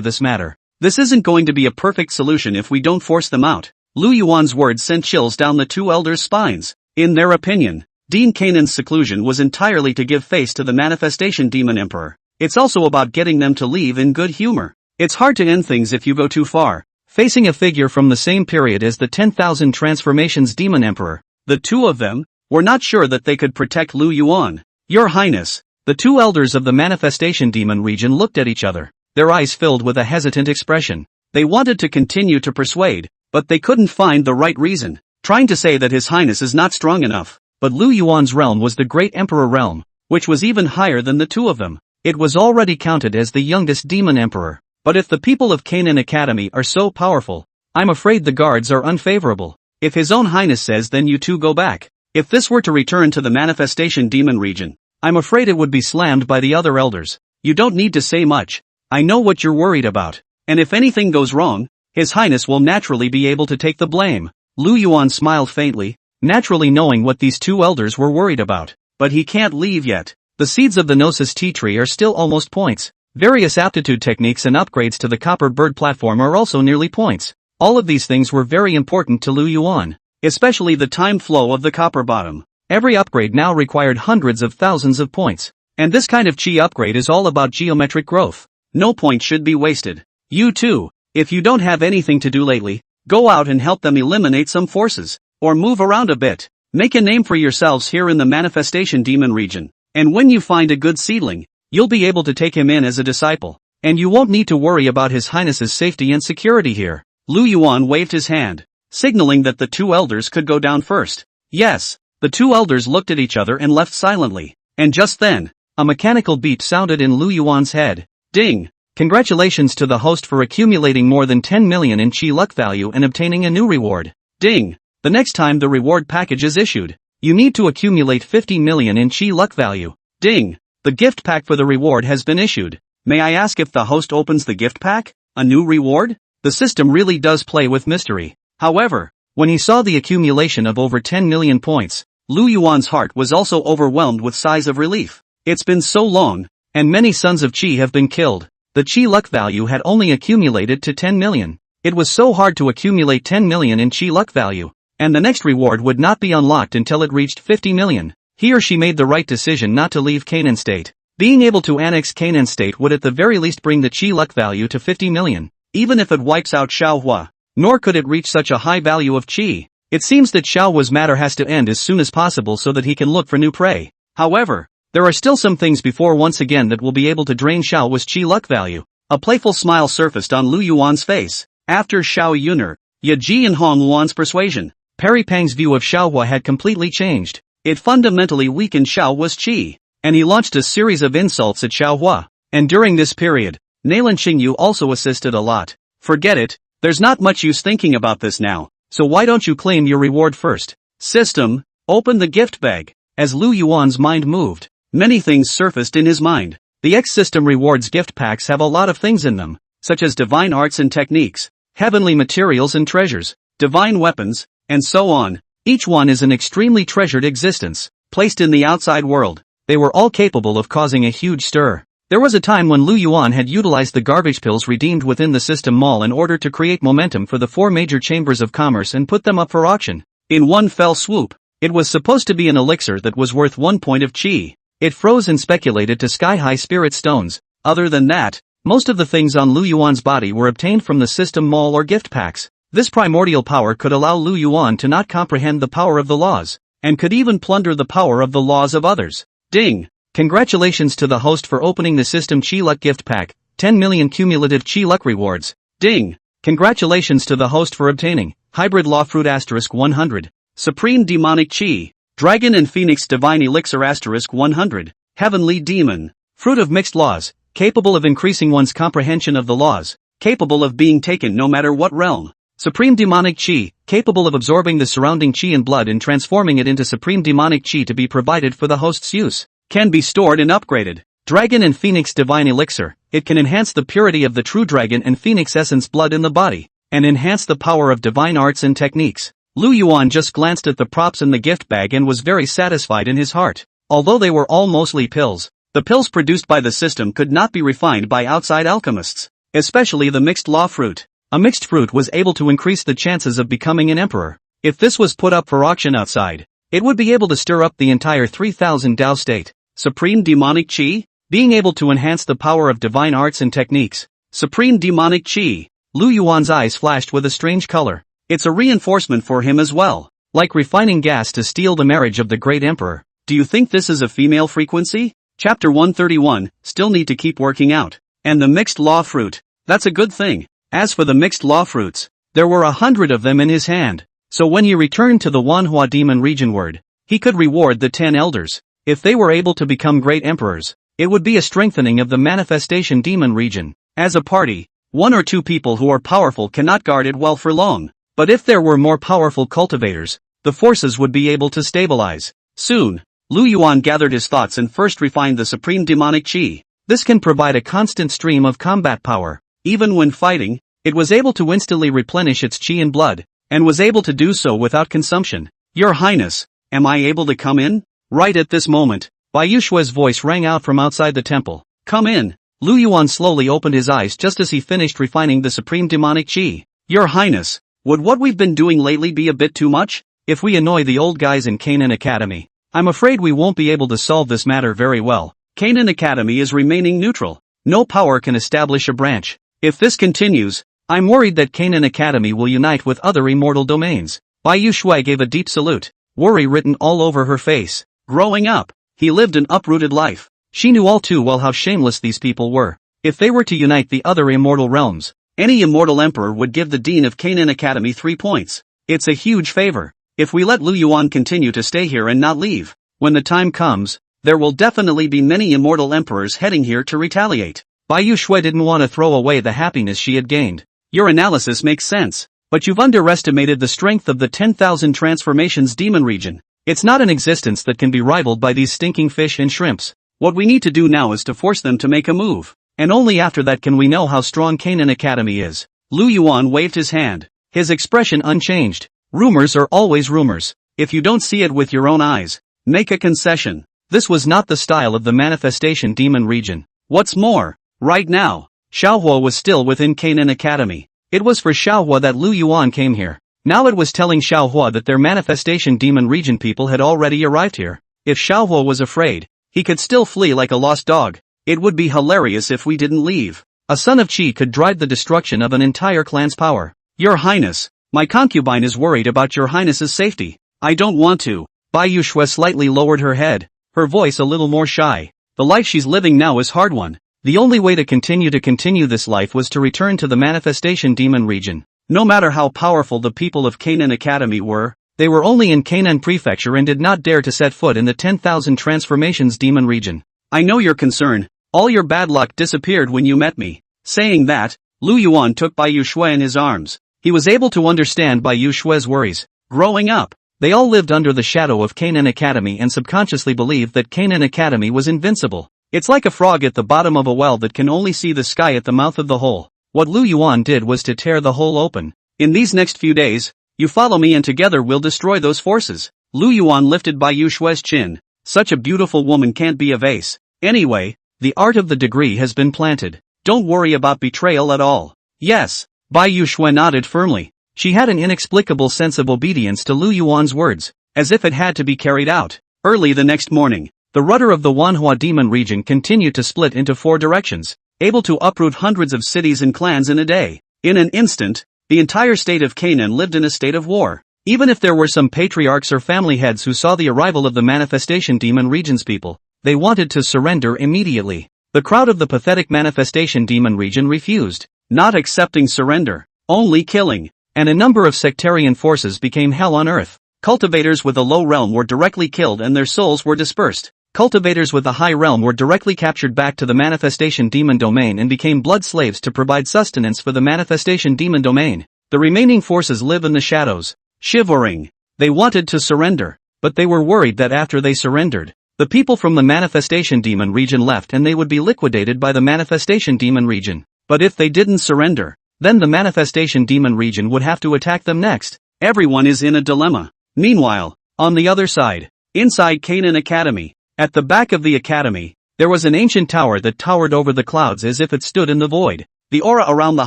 this matter. This isn't going to be a perfect solution if we don't force them out. Lu Yuan's words sent chills down the 2 elders' spines. In their opinion, Dean Canaan's seclusion was entirely to give face to the manifestation demon emperor. It's also about getting them to leave in good humor. It's hard to end things if you go too far. Facing a figure from the same period as the 10,000 transformations demon emperor, the 2 of them were not sure that they could protect Lu Yuan. Your Highness, the 2 elders of the manifestation demon region looked at each other, their eyes filled with a hesitant expression. They wanted to continue to persuade, but they couldn't find the right reason, trying to say that His Highness is not strong enough. But Lu Yuan's realm was the great emperor realm, which was even higher than the 2 of them. It was already counted as the youngest demon emperor. But if the people of Canaan Academy are so powerful, I'm afraid the guards are unfavorable. If His Own Highness says then you 2 go back. If this were to return to the manifestation demon region, I'm afraid it would be slammed by the other elders. You don't need to say much. I know what you're worried about. And if anything goes wrong, His Highness will naturally be able to take the blame. Lu Yuan smiled faintly, naturally knowing what these 2 elders were worried about. But he can't leave yet. The seeds of the Gnosis tea tree are still almost points. Various aptitude techniques and upgrades to the copper bird platform are also nearly points. All of these things were very important to Lu Yuan, especially the time flow of the copper bottom. Every upgrade now required hundreds of thousands of points. And this kind of chi upgrade is all about geometric growth. No point should be wasted. You too, if you don't have anything to do lately, go out and help them eliminate some forces, or move around a bit. Make a name for yourselves here in the manifestation demon region, and when you find a good seedling, you'll be able to take him in as a disciple, and you won't need to worry about His Highness's safety and security here. Lu Yuan waved his hand, signaling that the two elders could go down first. Yes, the two elders looked at each other and left silently, and just then, a mechanical beep sounded in Lu Yuan's head. Ding! Congratulations to the host for accumulating more than 10 million in chi luck value and obtaining a new reward. Ding! The next time the reward package is issued, you need to accumulate 50 million in chi luck value. Ding! The gift pack for the reward has been issued. May I ask if the host opens the gift pack? A new reward? The system really does play with mystery. However, when he saw the accumulation of over 10 million points, Lu Yuan's heart was also overwhelmed with sighs of relief. It's been so long, and many sons of Qi have been killed. The Qi luck value had only accumulated to 10 million. It was so hard to accumulate 10 million in Qi luck value, and the next reward would not be unlocked until it reached 50 million. He or she made the right decision not to leave Canaan State. Being able to annex Canaan State would at the very least bring the Qi luck value to 50 million, even if it wipes out Xiao Huo. Nor could it reach such a high value of Qi. It seems that Xiao Huo's matter has to end as soon as possible so that he can look for new prey. However, there are still some things before once again that will be able to drain Xiao Huo's Qi luck value. A playful smile surfaced on Lu Yuan's face. After Xiao Yuner, Yaji and Hong Luan's persuasion, Perry Pang's view of Xiao Huo had completely changed. It fundamentally weakened Xiao Huo's Qi, and he launched a series of insults at Xiao Huo. And during this period, Nalan Qingyu also assisted a lot. Forget it, there's not much use thinking about this now, so why don't you claim your reward first? System, open the gift bag. As Lu Yuan's mind moved, many things surfaced in his mind. The X-System Rewards gift packs have a lot of things in them, such as divine arts and techniques, heavenly materials and treasures, divine weapons, and so on. Each one is an extremely treasured existence, placed in the outside world. They were all capable of causing a huge stir. There was a time when Lu Yuan had utilized the garbage pills redeemed within the system mall in order to create momentum for the 4 major chambers of commerce and put them up for auction. In one fell swoop, it was supposed to be an elixir that was worth 1 point of chi. It froze and speculated to sky-high spirit stones. Other than that, most of the things on Lu Yuan's body were obtained from the system mall or gift packs. This primordial power could allow Lu Yuan to not comprehend the power of the laws, and could even plunder the power of the laws of others. Ding! Congratulations to the host for opening the System Chi Luck gift pack, 10 million cumulative Chi Luck rewards. Ding! Congratulations to the host for obtaining Hybrid Law Fruit * 100, Supreme Demonic Chi, Dragon and Phoenix Divine Elixir * 100, Heavenly Demon, Fruit of Mixed Laws, capable of increasing one's comprehension of the laws, capable of being taken no matter what realm. Supreme Demonic Chi, capable of absorbing the surrounding Chi and blood and transforming it into Supreme Demonic Chi to be provided for the host's use. Can be stored and upgraded. Dragon and Phoenix Divine Elixir, it can enhance the purity of the true dragon and phoenix essence blood in the body, and enhance the power of divine arts and techniques. Lu Yuan just glanced at the props in the gift bag and was very satisfied in his heart. Although they were all mostly pills, the pills produced by the system could not be refined by outside alchemists, especially the mixed law fruit. A mixed fruit was able to increase the chances of becoming an emperor. If this was put up for auction outside, it would be able to stir up the entire 3000 Dao state. Supreme Demonic Chi, being able to enhance the power of divine arts and techniques. Supreme Demonic Chi. Lu Yuan's eyes flashed with a strange color. It's a reinforcement for him as well, like refining gas to steal the marriage of the great emperor. Do you think this is a female frequency? Chapter 131, still need to keep working out. And the mixed law fruit, that's a good thing. As for the mixed law fruits, there were 100 of them in his hand. So when he returned to the Manhwa demon region word, he could reward the 10 elders. If they were able to become great emperors, it would be a strengthening of the manifestation demon region. As a party, 1 or 2 people who are powerful cannot guard it well for long. But if there were more powerful cultivators, the forces would be able to stabilize. Soon, Lu Yuan gathered his thoughts and first refined the Supreme Demonic Chi. This can provide a constant stream of combat power. Even when fighting, it was able to instantly replenish its Chi and blood, and was able to do so without consumption. Your Highness, am I able to come in? Right at this moment, Bai Yushua's voice rang out from outside the temple. Come in. Lu Yuan slowly opened his eyes just as he finished refining the Supreme Demonic Chi. Your Highness, would what we've been doing lately be a bit too much? If we annoy the old guys in Canaan Academy, I'm afraid we won't be able to solve this matter very well. Canaan Academy is remaining neutral. No power can establish a branch. If this continues, I'm worried that Canaan Academy will unite with other immortal domains. Bai Yuxue gave a deep salute, worry written all over her face. Growing up, he lived an uprooted life. She knew all too well how shameless these people were. If they were to unite the other immortal realms, any immortal emperor would give the Dean of Canaan Academy 3 points. It's a huge favor. If we let Lu Yuan continue to stay here and not leave, when the time comes, there will definitely be many immortal emperors heading here to retaliate. Bai Yuxue didn't want to throw away the happiness she had gained. Your analysis makes sense, but you've underestimated the strength of the 10,000 transformations demon region. It's not an existence that can be rivaled by these stinking fish and shrimps. What we need to do now is to force them to make a move, and only after that can we know how strong Canaan Academy is. Lu Yuan waved his hand, his expression unchanged. Rumors are always rumors. If you don't see it with your own eyes, make a concession. This was not the style of the manifestation demon region. What's more, right now, Xiao Huo was still within Canaan Academy. It was for Xiao Huo that Lu Yuan came here. Now it was telling Xiao Huo that their manifestation demon region people had already arrived here. If Xiao Huo was afraid, he could still flee like a lost dog. It would be hilarious if we didn't leave. A son of Qi could drive the destruction of an entire clan's power. Your Highness, my concubine is worried about your Highness's safety. I don't want to. Bai Yuxue slightly lowered her head, her voice a little more shy. The life she's living now is hard one. The only way to continue this life was to return to the manifestation demon region. No matter how powerful the people of Canaan Academy were, they were only in Canaan Prefecture and did not dare to set foot in the 10,000 transformations demon region. I know your concern. All your bad luck disappeared when you met me. Saying that, Lu Yuan took Bai Yuxue in his arms. He was able to understand Bai Yuxue's worries. Growing up, they all lived under the shadow of Canaan Academy and subconsciously believed that Canaan Academy was invincible. It's like a frog at the bottom of a well that can only see the sky at the mouth of the hole. What Lu Yuan did was to tear the hole open. In these next few days, you follow me and together we'll destroy those forces. Lu Yuan lifted Bai Yuxue's chin. Such a beautiful woman can't be a vase. Anyway, the art of the degree has been planted. Don't worry about betrayal at all. Yes. Bai Yuxue nodded firmly. She had an inexplicable sense of obedience to Lu Yuan's words, as if it had to be carried out. Early the next morning, the rudder of the Manhwa demon region continued to split into 4 directions, able to uproot hundreds of cities and clans in a day. In an instant, the entire state of Canaan lived in a state of war. Even if there were some patriarchs or family heads who saw the arrival of the manifestation demon region's people, they wanted to surrender immediately. The crowd of the pathetic manifestation demon region refused, not accepting surrender, only killing, and a number of sectarian forces became hell on earth. Cultivators with a low realm were directly killed and their souls were dispersed. Cultivators with a high realm were directly captured back to the manifestation demon domain and became blood slaves to provide sustenance for the manifestation demon domain. The remaining forces live in the shadows, shivering. They wanted to surrender, but they were worried that after they surrendered, the people from the manifestation demon region left and they would be liquidated by the manifestation demon region. But if they didn't surrender, then the manifestation demon region would have to attack them next. Everyone is in a dilemma. Meanwhile, on the other side, inside Canaan Academy, at the back of the academy, there was an ancient tower that towered over the clouds as if it stood in the void. The aura around the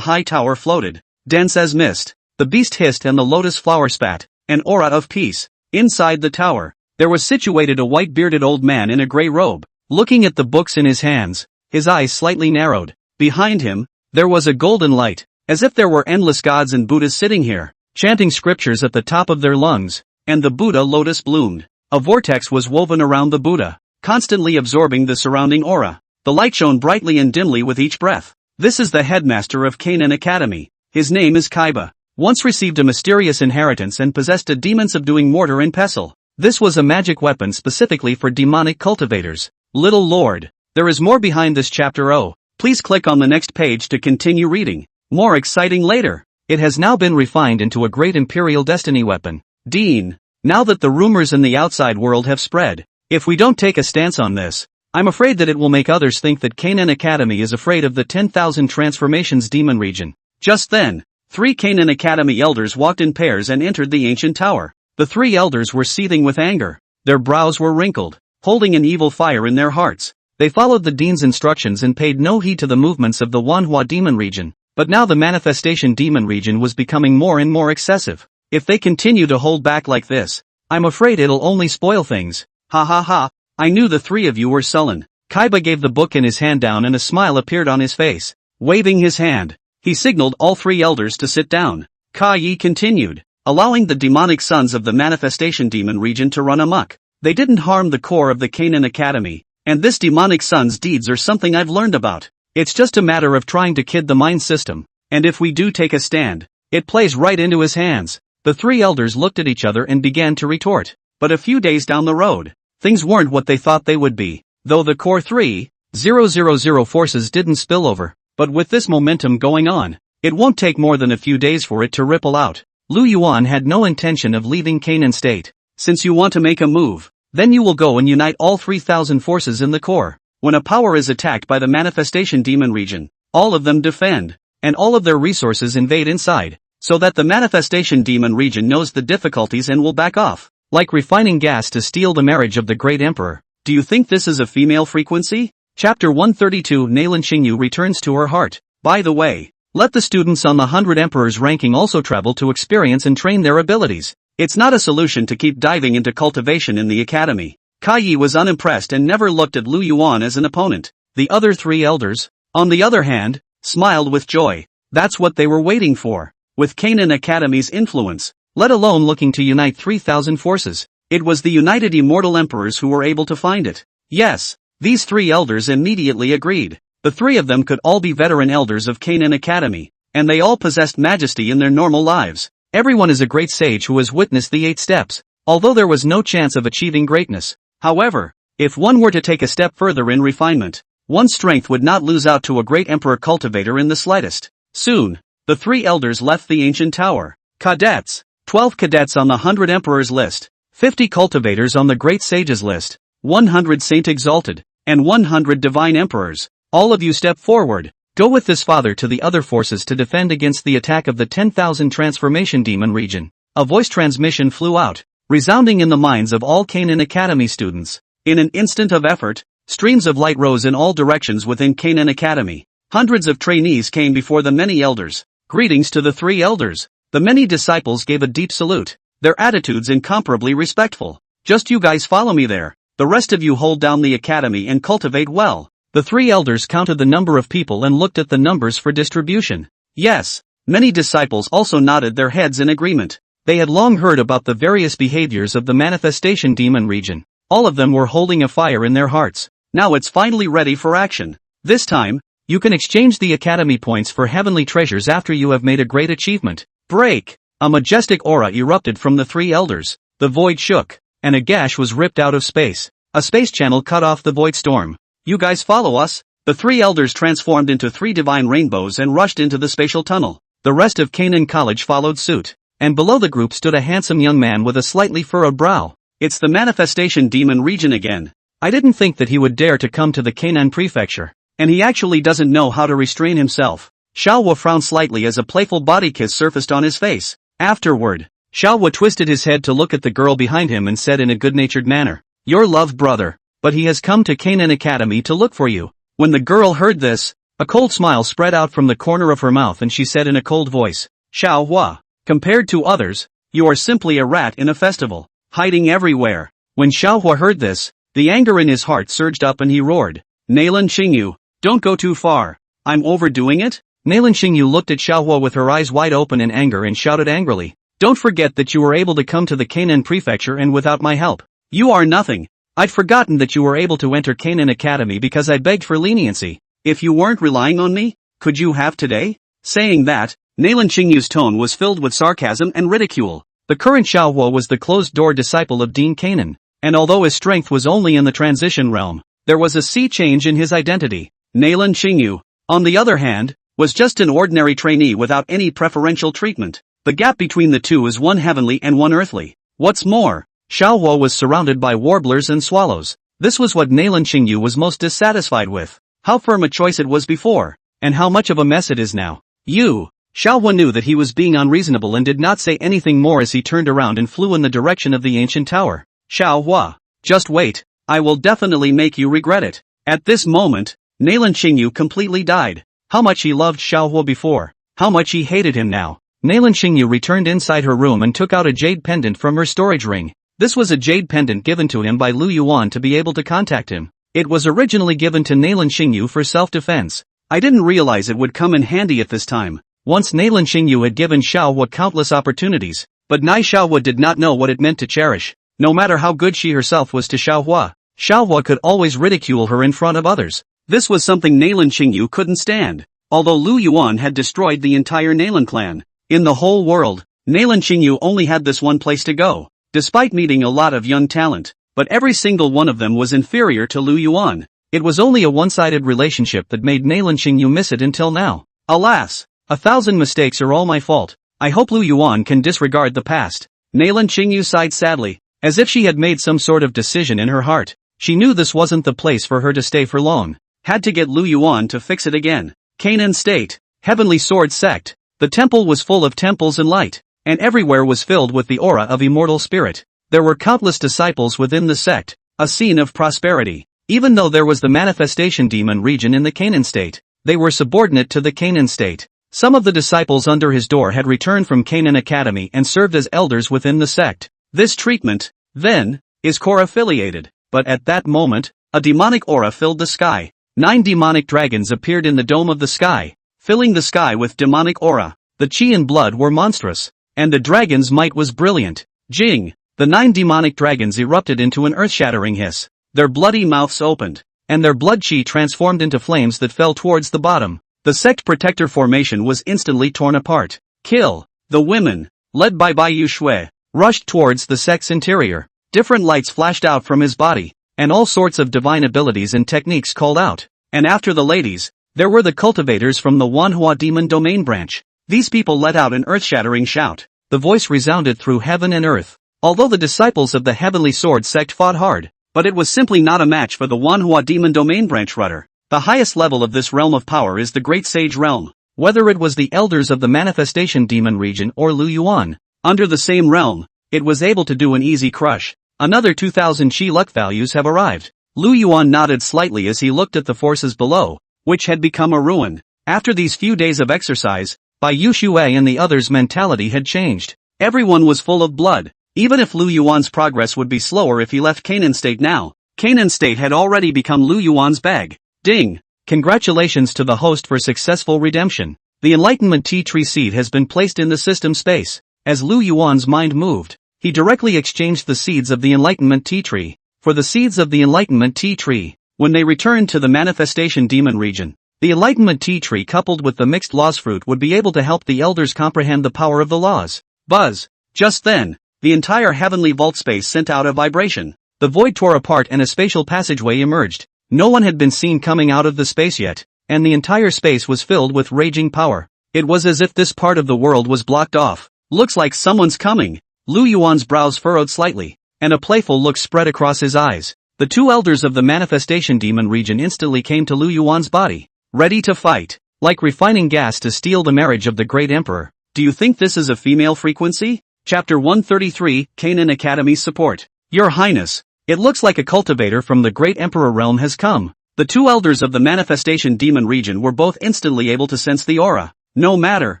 high tower floated, dense as mist. The beast hissed and the lotus flower spat, an aura of peace. Inside the tower, there was situated a white-bearded old man in a gray robe, looking at the books in his hands, his eyes slightly narrowed. Behind him, there was a golden light, as if there were endless gods and Buddhas sitting here, chanting scriptures at the top of their lungs, and the Buddha lotus bloomed. A vortex was woven around the Buddha, constantly absorbing the surrounding aura. The light shone brightly and dimly with each breath. This is the headmaster of Canaan Academy. His name is Kaiba. Once received a mysterious inheritance and possessed a demon-subduing mortar and pestle. This was a magic weapon specifically for demonic cultivators. Little Lord, there is more behind this chapter. Please click on the next page to continue reading. More exciting later. It has now been refined into a great imperial destiny weapon. Dean. Now that the rumors in the outside world have spread, if we don't take a stance on this, I'm afraid that it will make others think that Canaan Academy is afraid of the 10,000 transformations demon region. Just then, 3 Canaan Academy elders walked in pairs and entered the ancient tower. The 3 elders were seething with anger. Their brows were wrinkled, holding an evil fire in their hearts. They followed the dean's instructions and paid no heed to the movements of the Manhwa demon region. But now the manifestation demon region was becoming more and more excessive. If they continue to hold back like this, I'm afraid it'll only spoil things. Ha ha ha, I knew the 3 of you were sullen. Kaiba gave the book in his hand down and a smile appeared on his face. Waving his hand, he signaled all three elders to sit down. Kai continued, allowing the demonic sons of the manifestation demon region to run amok. They didn't harm the core of the Canaan Academy, and this demonic son's deeds are something I've learned about. It's just a matter of trying to kid the mind system, and if we do take a stand, it plays right into his hands. The three elders looked at each other and began to retort. But a few days down the road, things weren't what they thought they would be. Though the core 3,000 forces didn't spill over, but with this momentum going on, it won't take more than a few days for it to ripple out. Lu Yuan had no intention of leaving Canaan State. Since you want to make a move, then you will go and unite all 3,000 forces in the core. When a power is attacked by the manifestation demon region, all of them defend, and all of their resources invade inside, so that the manifestation demon region knows the difficulties and will back off. Like refining gas to steal the marriage of the great emperor. Do you think this is a female frequency? Chapter 132 Nalan Xingyu returns to her heart. By the way, let the students on the 100 Emperors ranking also travel to experience and train their abilities. It's not a solution to keep diving into cultivation in the academy. Kai Yi was unimpressed and never looked at Lu Yuan as an opponent. The other three elders, on the other hand, smiled with joy. That's what they were waiting for. With Canaan Academy's influence, let alone looking to unite 3,000 forces, it was the united immortal emperors who were able to find it. Yes, these three elders immediately agreed. The three of them could all be veteran elders of Canaan Academy, and they all possessed majesty in their normal lives. Everyone is a great sage who has witnessed the 8 steps, although there was no chance of achieving greatness. However, if one were to take a step further in refinement, one's strength would not lose out to a great emperor cultivator in the slightest. Soon, the three elders left the ancient tower. Cadets. 12 cadets on the 100 Emperors list, 50 cultivators on the Great Sages list, 100 Saint Exalted, and 100 Divine Emperors. All of you step forward. Go with this father to the other forces to defend against the attack of the 10,000 Transformation Demon region. A voice transmission flew out, resounding in the minds of all Canaan Academy students. In an instant of effort, streams of light rose in all directions within Canaan Academy. Hundreds of trainees came before the many elders. Greetings to the three elders. The many disciples gave a deep salute, their attitudes incomparably respectful. Just you guys follow me there. The rest of you hold down the academy and cultivate well. The three elders counted the number of people and looked at the numbers for distribution. Yes, many disciples also nodded their heads in agreement. They had long heard about the various behaviors of the manifestation demon region. All of them were holding a fire in their hearts. Now it's finally ready for action. This time, you can exchange the academy points for heavenly treasures after you have made a great achievement. Break! A majestic aura erupted from the three elders. The void shook, and a gash was ripped out of space. A space channel cut off the void storm. You guys follow us? The three elders transformed into 3 divine rainbows and rushed into the spatial tunnel. The rest of Canaan College followed suit, and below the group stood a handsome young man with a slightly furrowed brow. It's the manifestation demon region again. I didn't think that he would dare to come to the Canaan prefecture, and he actually doesn't know how to restrain himself. Xiao Huo frowned slightly as a playful body kiss surfaced on his face. Afterward, Xiao Huo twisted his head to look at the girl behind him and said in a good-natured manner, "Your loved brother, but he has come to Canaan Academy to look for you." When the girl heard this, a cold smile spread out from the corner of her mouth and she said in a cold voice, "Xiao Huo, compared to others, you are simply a rat in a festival, hiding everywhere." When Xiao Huo heard this, the anger in his heart surged up and he roared, "Nalan Xingyu, don't go too far. I'm overdoing it?" Nalan Xingyu looked at Xiao Huo with her eyes wide open in anger and shouted angrily, "Don't forget that you were able to come to the Canaan prefecture and without my help. You are nothing. I'd forgotten that you were able to enter Canaan Academy because I begged for leniency. If you weren't relying on me, could you have today?" Saying that, Nalan Xingyu's tone was filled with sarcasm and ridicule. The current Xiao Huo was the closed-door disciple of Dean Canaan, and although his strength was only in the transition realm, there was a sea change in his identity. Nalan Xingyu, on the other hand, was just an ordinary trainee without any preferential treatment. The gap between the two is one heavenly and one earthly. What's more, Xiao Huo was surrounded by warblers and swallows. This was what Nalan Xingyu was most dissatisfied with. How firm a choice it was before, and how much of a mess it is now. Xiao Huo knew that he was being unreasonable and did not say anything more as he turned around and flew in the direction of the ancient tower. "Xiao Huo, just wait, I will definitely make you regret it." At this moment, Nalan Xingyu completely died. How much he loved Xiao Huo before, how much he hated him now. Nalan Xingyu returned inside her room and took out a jade pendant from her storage ring. This was a jade pendant given to him by Lu Yuan to be able to contact him. It was originally given to Nalan Xingyu for self-defense. I didn't realize it would come in handy at this time. Once Nalan Xingyu had given Xiao Huo countless opportunities, but Xiao Huo did not know what it meant to cherish. No matter how good she herself was to Xiao Huo could always ridicule her in front of others. This was something Nalan Xingyu couldn't stand. Although Lu Yuan had destroyed the entire Nalan clan, in the whole world, Nalan Xingyu only had this one place to go. Despite meeting a lot of young talent, but every single one of them was inferior to Lu Yuan. It was only a one-sided relationship that made Nalan Xingyu miss it until now. Alas, 1,000 mistakes are all my fault. I hope Lu Yuan can disregard the past. Nalan Xingyu sighed sadly, as if she had made some sort of decision in her heart. She knew this wasn't the place for her to stay for long. Had to get Lu Yuan to fix it again. Canaan State, Heavenly Sword Sect. The temple was full of temples and light, and everywhere was filled with the aura of immortal spirit. There were countless disciples within the sect, a scene of prosperity. Even though there was the manifestation demon region in the Canaan state, they were subordinate to the Canaan state. Some of the disciples under his door had returned from Canaan Academy and served as elders within the sect. This treatment, then, is core-affiliated. But at that moment, a demonic aura filled the sky. 9 demonic dragons appeared in the dome of the sky, filling the sky with demonic aura. The chi and blood were monstrous, and the dragon's might was brilliant. Jing! The 9 demonic dragons erupted into an earth-shattering hiss. Their bloody mouths opened, and their blood chi transformed into flames that fell towards the bottom. The sect protector formation was instantly torn apart. Kill! The women, led by Bai Shui, rushed towards the sect's interior. Different lights flashed out from his body, and all sorts of divine abilities and techniques called out. And after the ladies, there were the cultivators from the Manhwa demon domain branch. These people let out an earth-shattering shout. The voice resounded through heaven and earth. Although the disciples of the Heavenly Sword sect fought hard, but it was simply not a match for the Manhwa demon domain branch rudder. The highest level of this realm of power is the Great Sage realm. Whether it was the elders of the manifestation demon region or Lu Yuan, under the same realm, it was able to do an easy crush. Another 2,000 chi luck values have arrived. Lu Yuan nodded slightly as he looked at the forces below, which had become a ruin. After these few days of exercise, Bai Shui and the others' mentality had changed. Everyone was full of blood. Even if Lu Yuan's progress would be slower if he left Canaan State now, Canaan State had already become Lu Yuan's bag. Ding! Congratulations to the host for successful redemption. The Enlightenment Tea Tree seed has been placed in the system space. As Lu Yuan's mind moved, he directly exchanged the seeds of the Enlightenment Tea Tree for the seeds of the Enlightenment Tea Tree. When they returned to the manifestation demon region, the Enlightenment Tea Tree coupled with the mixed laws fruit would be able to help the elders comprehend the power of the laws. Buzz! Just then, the entire heavenly vault space sent out a vibration. The void tore apart and a spatial passageway emerged. No one had been seen coming out of the space yet, and the entire space was filled with raging power. It was as if this part of the world was blocked off. Looks like someone's coming. Lu Yuan's brows furrowed slightly, and a playful look spread across his eyes. The 2 elders of the manifestation demon region instantly came to Lu Yuan's body, ready to fight, like refining gas to steal the marriage of the great emperor. Do you think this is a female frequency? Chapter 133, Canaan Academy Support. Your Highness, it looks like a cultivator from the Great Emperor realm has come. The 2 elders of the manifestation demon region were both instantly able to sense the aura. No matter,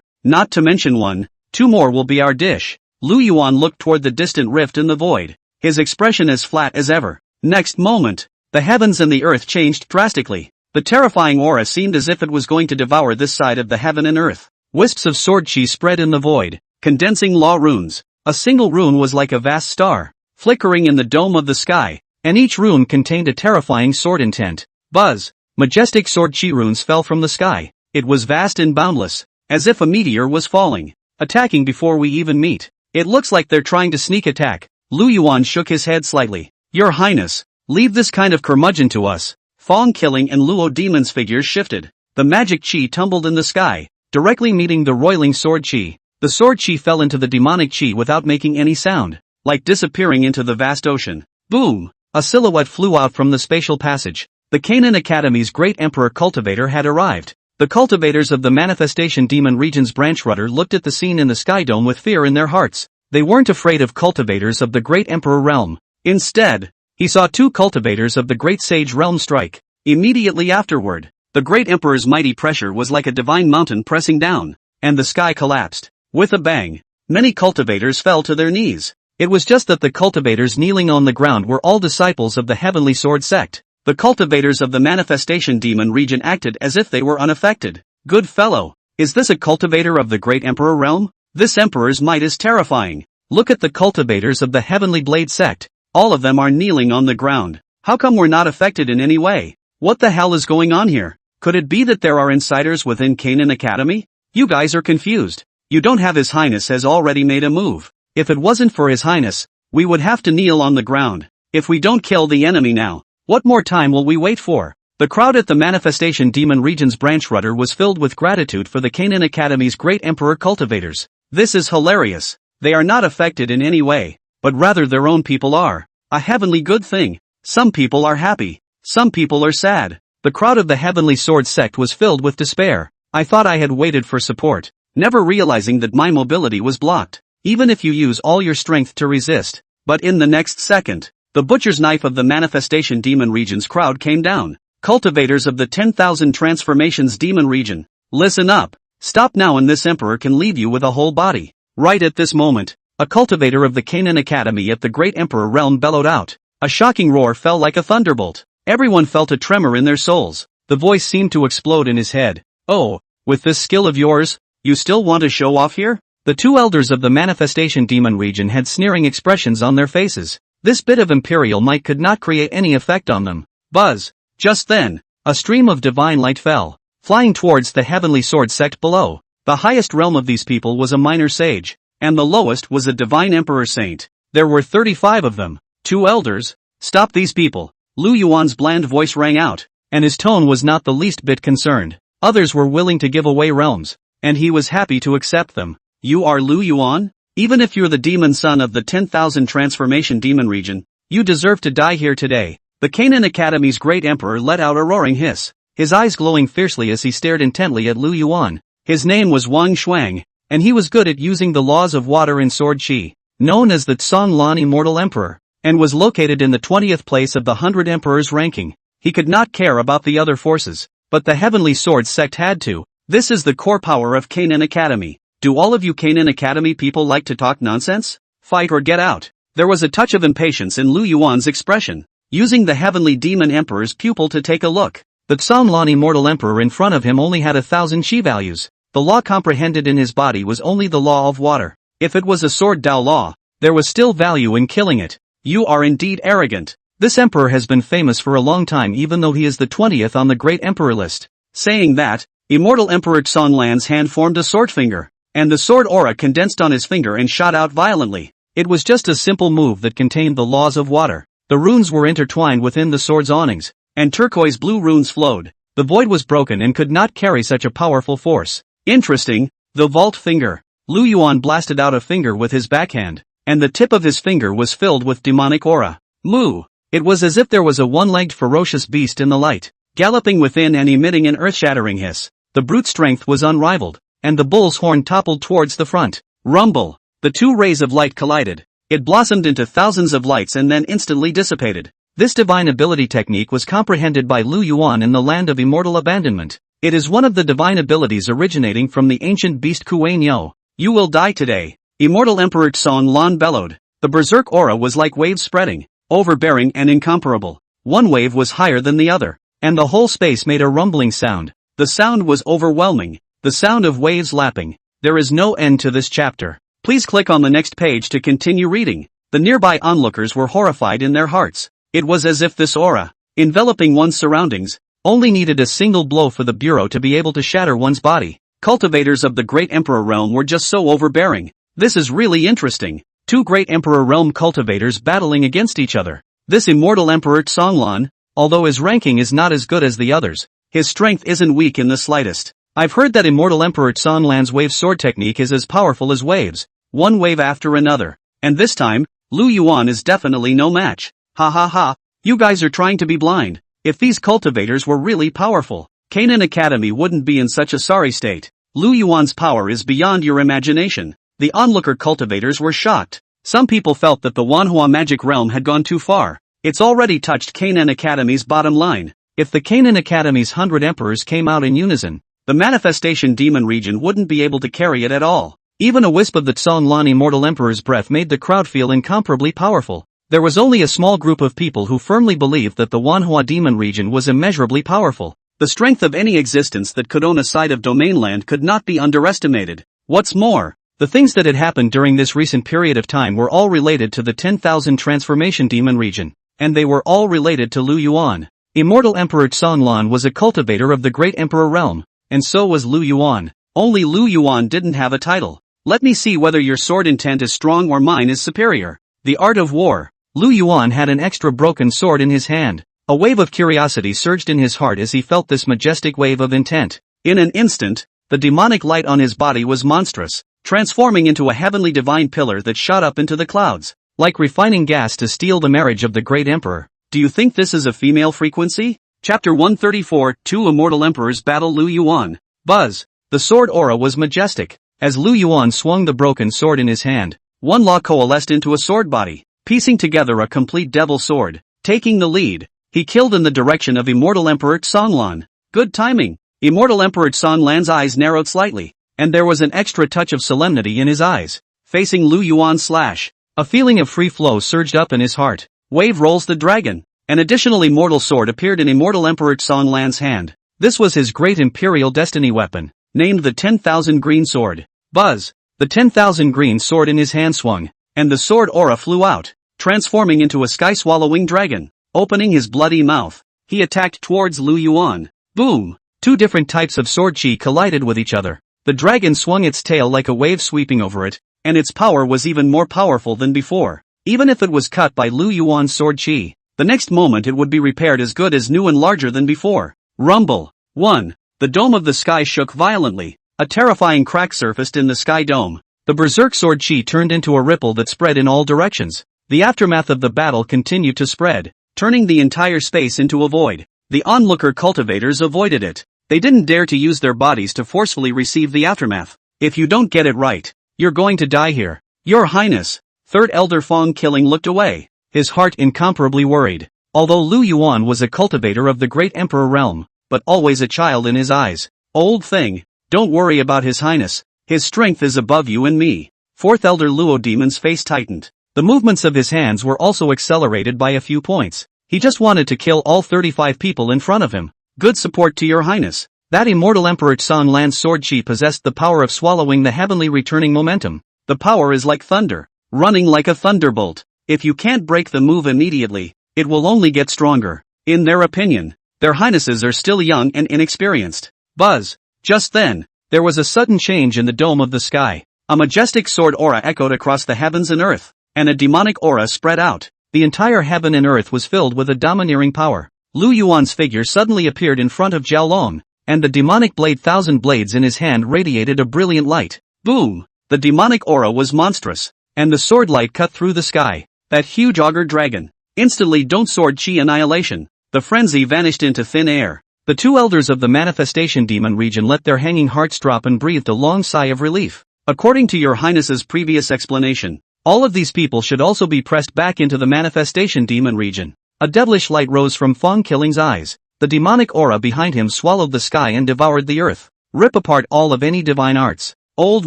not to mention 1, 2 more will be our dish. Lu Yuan looked toward the distant rift in the void, his expression as flat as ever. Next moment, the heavens and the earth changed drastically. The terrifying aura seemed as if it was going to devour this side of the heaven and earth. Wisps of sword chi spread in the void, condensing law runes. A single rune was like a vast star, flickering in the dome of the sky, and each rune contained a terrifying sword intent. Buzz! Majestic sword chi runes fell from the sky. It was vast and boundless, as if a meteor was falling, attacking before we even meet. It looks like they're trying to sneak attack. Lu Yuan shook his head slightly. Your Highness, leave this kind of curmudgeon to us. Fong killing and Luo demons figures shifted. The magic chi tumbled in the sky, directly meeting the roiling sword chi. The sword chi fell into the demonic chi without making any sound, like disappearing into the vast ocean. Boom! A silhouette flew out from the spatial passage. The Canaan Academy's great emperor cultivator had arrived. The cultivators of the manifestation demon region's branch rudder looked at the scene in the sky dome with fear in their hearts. They weren't afraid of cultivators of the great emperor realm. Instead, he saw 2 cultivators of the great sage realm strike. Immediately afterward, the great emperor's mighty pressure was like a divine mountain pressing down, and the sky collapsed. With a bang, many cultivators fell to their knees. It was just that the cultivators kneeling on the ground were all disciples of the Heavenly Sword sect. The cultivators of the manifestation demon region acted as if they were unaffected. Good fellow, is this a cultivator of the great emperor realm? This emperor's might is terrifying. Look at the cultivators of the Heavenly Blade sect. All of them are kneeling on the ground. How come we're not affected in any way? What the hell is going on here? Could it be that there are insiders within Canaan Academy? You guys are confused. You don't have His Highness has already made a move. If it wasn't for His Highness, we would have to kneel on the ground. If we don't kill the enemy now, what more time will we wait for? The crowd at the Manifestation Demon Region's branch rudder was filled with gratitude for the Canaan Academy's great emperor cultivators. This is hilarious. They are not affected in any way, but rather their own people are. A heavenly good thing. Some people are happy. Some people are sad. The crowd of the Heavenly Sword sect was filled with despair. I thought I had waited for support, never realizing that my mobility was blocked, even if you use all your strength to resist. But in the next second, the butcher's knife of the Manifestation Demon Region's crowd came down. Cultivators of the 10,000 Transformations Demon Region, listen up. Stop now and this emperor can leave you with a whole body. Right at this moment, a cultivator of the Canaan Academy at the Great Emperor Realm bellowed out. A shocking roar fell like a thunderbolt. Everyone felt a tremor in their souls. The voice seemed to explode in his head. Oh, with this skill of yours, you still want to show off here? The two elders of the Manifestation Demon Region had sneering expressions on their faces. This bit of imperial might could not create any effect on them. Buzz. Just then, a stream of divine light fell, flying towards the Heavenly Sword sect below. The highest realm of these people was a minor sage, and the lowest was a divine emperor saint. There were 35 of them. Two elders. Stop these people. Lu Yuan's bland voice rang out, and his tone was not the least bit concerned. Others were willing to give away realms, and he was happy to accept them. You are Lu Yuan? Even if you're the demon son of the 10,000 Transformation Demon Region, you deserve to die here today. The Canaan Academy's great emperor let out a roaring hiss, his eyes glowing fiercely as he stared intently at Lu Yuan. His name was Wang Shuang, and he was good at using the laws of water and sword chi, known as the Tsonglan Immortal Emperor, and was located in the 20th place of the 100 Emperors ranking. He could not care about the other forces, but the Heavenly Sword sect had to. This is the core power of Canaan Academy. Do all of you Canaan Academy people like to talk nonsense? Fight or get out. There was a touch of impatience in Lu Yuan's expression. Using the Heavenly Demon Emperor's pupil to take a look, the Tsonglan Immortal Emperor in front of him only had 1,000 chi values. The law comprehended in his body was only the law of water. If it was a sword Dao law, there was still value in killing it. You are indeed arrogant. This emperor has been famous for a long time even though he is the 20th on the Great Emperor list. Saying that, Immortal Emperor Tsonglan's hand formed a sword finger, and the sword aura condensed on his finger and shot out violently. It was just a simple move that contained the laws of water. The runes were intertwined within the sword's awnings, and turquoise blue runes flowed. The void was broken and could not carry such a powerful force. Interesting, the vault finger. Lu Yuan blasted out a finger with his backhand, and the tip of his finger was filled with demonic aura. Moo! It was as if there was a one-legged ferocious beast in the light, galloping within and emitting an earth-shattering hiss. The brute strength was unrivaled, and the bull's horn toppled towards the front. Rumble! The two rays of light collided. It blossomed into thousands of lights and then instantly dissipated. This divine ability technique was comprehended by Lu Yuan in the land of immortal abandonment. It is one of the divine abilities originating from the ancient beast Kuei Nyo. You will die today. Immortal Emperor Song Lan bellowed. The berserk aura was like waves spreading, overbearing and incomparable. One wave was higher than the other, and the whole space made a rumbling sound. The sound was overwhelming. The sound of waves lapping. There is no end to this chapter. Please click on the next page to continue reading. The nearby onlookers were horrified in their hearts. It was as if this aura, enveloping one's surroundings, only needed a single blow for the bureau to be able to shatter one's body. Cultivators of the Great Emperor Realm were just so overbearing. This is really interesting. Two Great Emperor Realm cultivators battling against each other. This immortal Emperor Tsonglan, although his ranking is not as good as the others, his strength isn't weak in the slightest. I've heard that immortal Emperor Tsonglan's wave sword technique is as powerful as waves. One wave after another. And this time, Lu Yuan is definitely no match. Ha ha ha, you guys are trying to be blind. If these cultivators were really powerful, Canaan Academy wouldn't be in such a sorry state. Lu Yuan's power is beyond your imagination. The onlooker cultivators were shocked. Some people felt that the Manhwa magic realm had gone too far. It's already touched Canaan Academy's bottom line. If the Canaan Academy's 100 emperors came out in unison, the manifestation demon region wouldn't be able to carry it at all. Even a wisp of the Tsonglan Immortal Emperor's breath made the crowd feel incomparably powerful. There was only a small group of people who firmly believed that the Manhwa demon region was immeasurably powerful. The strength of any existence that could own a side of domain land could not be underestimated. What's more, the things that had happened during this recent period of time were all related to the 10,000 transformation demon region, and they were all related to Lu Yuan. Immortal Emperor Zhonglan was a cultivator of the Great Emperor realm, and so was Lu Yuan. Only Lu Yuan didn't have a title. Let me see whether your sword intent is strong or mine is superior. The art of war. Lu Yuan had an extra broken sword in his hand. A wave of curiosity surged in his heart as he felt this majestic wave of intent. In an instant, the demonic light on his body was monstrous, transforming into a heavenly divine pillar that shot up into the clouds, like refining gas to steal the marriage of the great emperor. Do you think this is a female frequency? Chapter 134, Two Immortal Emperors Battle Lu Yuan. Buzz. The sword aura was majestic. As Lu Yuan swung the broken sword in his hand, one law coalesced into a sword body, piecing together a complete devil sword. Taking the lead, he killed in the direction of Immortal Emperor Zhonglan. Good timing. Immortal Emperor Zhonglan's eyes narrowed slightly, and there was an extra touch of solemnity in his eyes. Facing Lu Yuan's slash, a feeling of free flow surged up in his heart. Wave rolls the dragon. An additional immortal sword appeared in Immortal Emperor Zhonglan's hand. This was his great imperial destiny weapon, named the 10,000 Green Sword. Buzz. The 10,000 green sword in his hand swung, and the sword aura flew out, transforming into a sky-swallowing dragon. Opening his bloody mouth, he attacked towards Lu Yuan. Boom! Two different types of sword chi collided with each other. The dragon swung its tail like a wave sweeping over it, and its power was even more powerful than before. Even if it was cut by Lu Yuan's sword chi, the next moment it would be repaired as good as new and larger than before. Rumble. 1. The dome of the sky shook violently. A terrifying crack surfaced in the sky dome. The berserk sword chi turned into a ripple that spread in all directions. The aftermath of the battle continued to spread, turning the entire space into a void. The onlooker cultivators avoided it. They didn't dare to use their bodies to forcefully receive the aftermath. If you don't get it right, you're going to die here. Your Highness. Third Elder Fong Killing looked away, his heart incomparably worried. Although Lu Yuan was a cultivator of the Great Emperor realm, but always a child in his eyes. Old thing, don't worry about His Highness. His strength is above you and me. Fourth Elder Luo Demon's face tightened. The movements of his hands were also accelerated by a few points. He just wanted to kill all 35 people in front of him. Good support to your Highness. That Immortal Emperor Zhonglan's sword chi possessed the power of swallowing the heavenly returning momentum. The power is like thunder, running like a thunderbolt. If you can't break the move immediately, it will only get stronger. In their opinion, their Highnesses are still young and inexperienced. Buzz. Just then, there was a sudden change in the dome of the sky. A majestic sword aura echoed across the heavens and earth, and a demonic aura spread out. The entire heaven and earth was filled with a domineering power. Lu Yuan's figure suddenly appeared in front of Zhao Long, and the demonic blade 1,000 blades in his hand radiated a brilliant light. Boom! The demonic aura was monstrous, and the sword light cut through the sky. That huge auger dragon. Instantly don't sword chi annihilation. The frenzy vanished into thin air. The two elders of the manifestation demon region let their hanging hearts drop and breathed a long sigh of relief. According to your Highness's previous explanation, all of these people should also be pressed back into the manifestation demon region. A devilish light rose from Fong Killing's eyes. The demonic aura behind him swallowed the sky and devoured the earth. Rip apart all of any divine arts. Old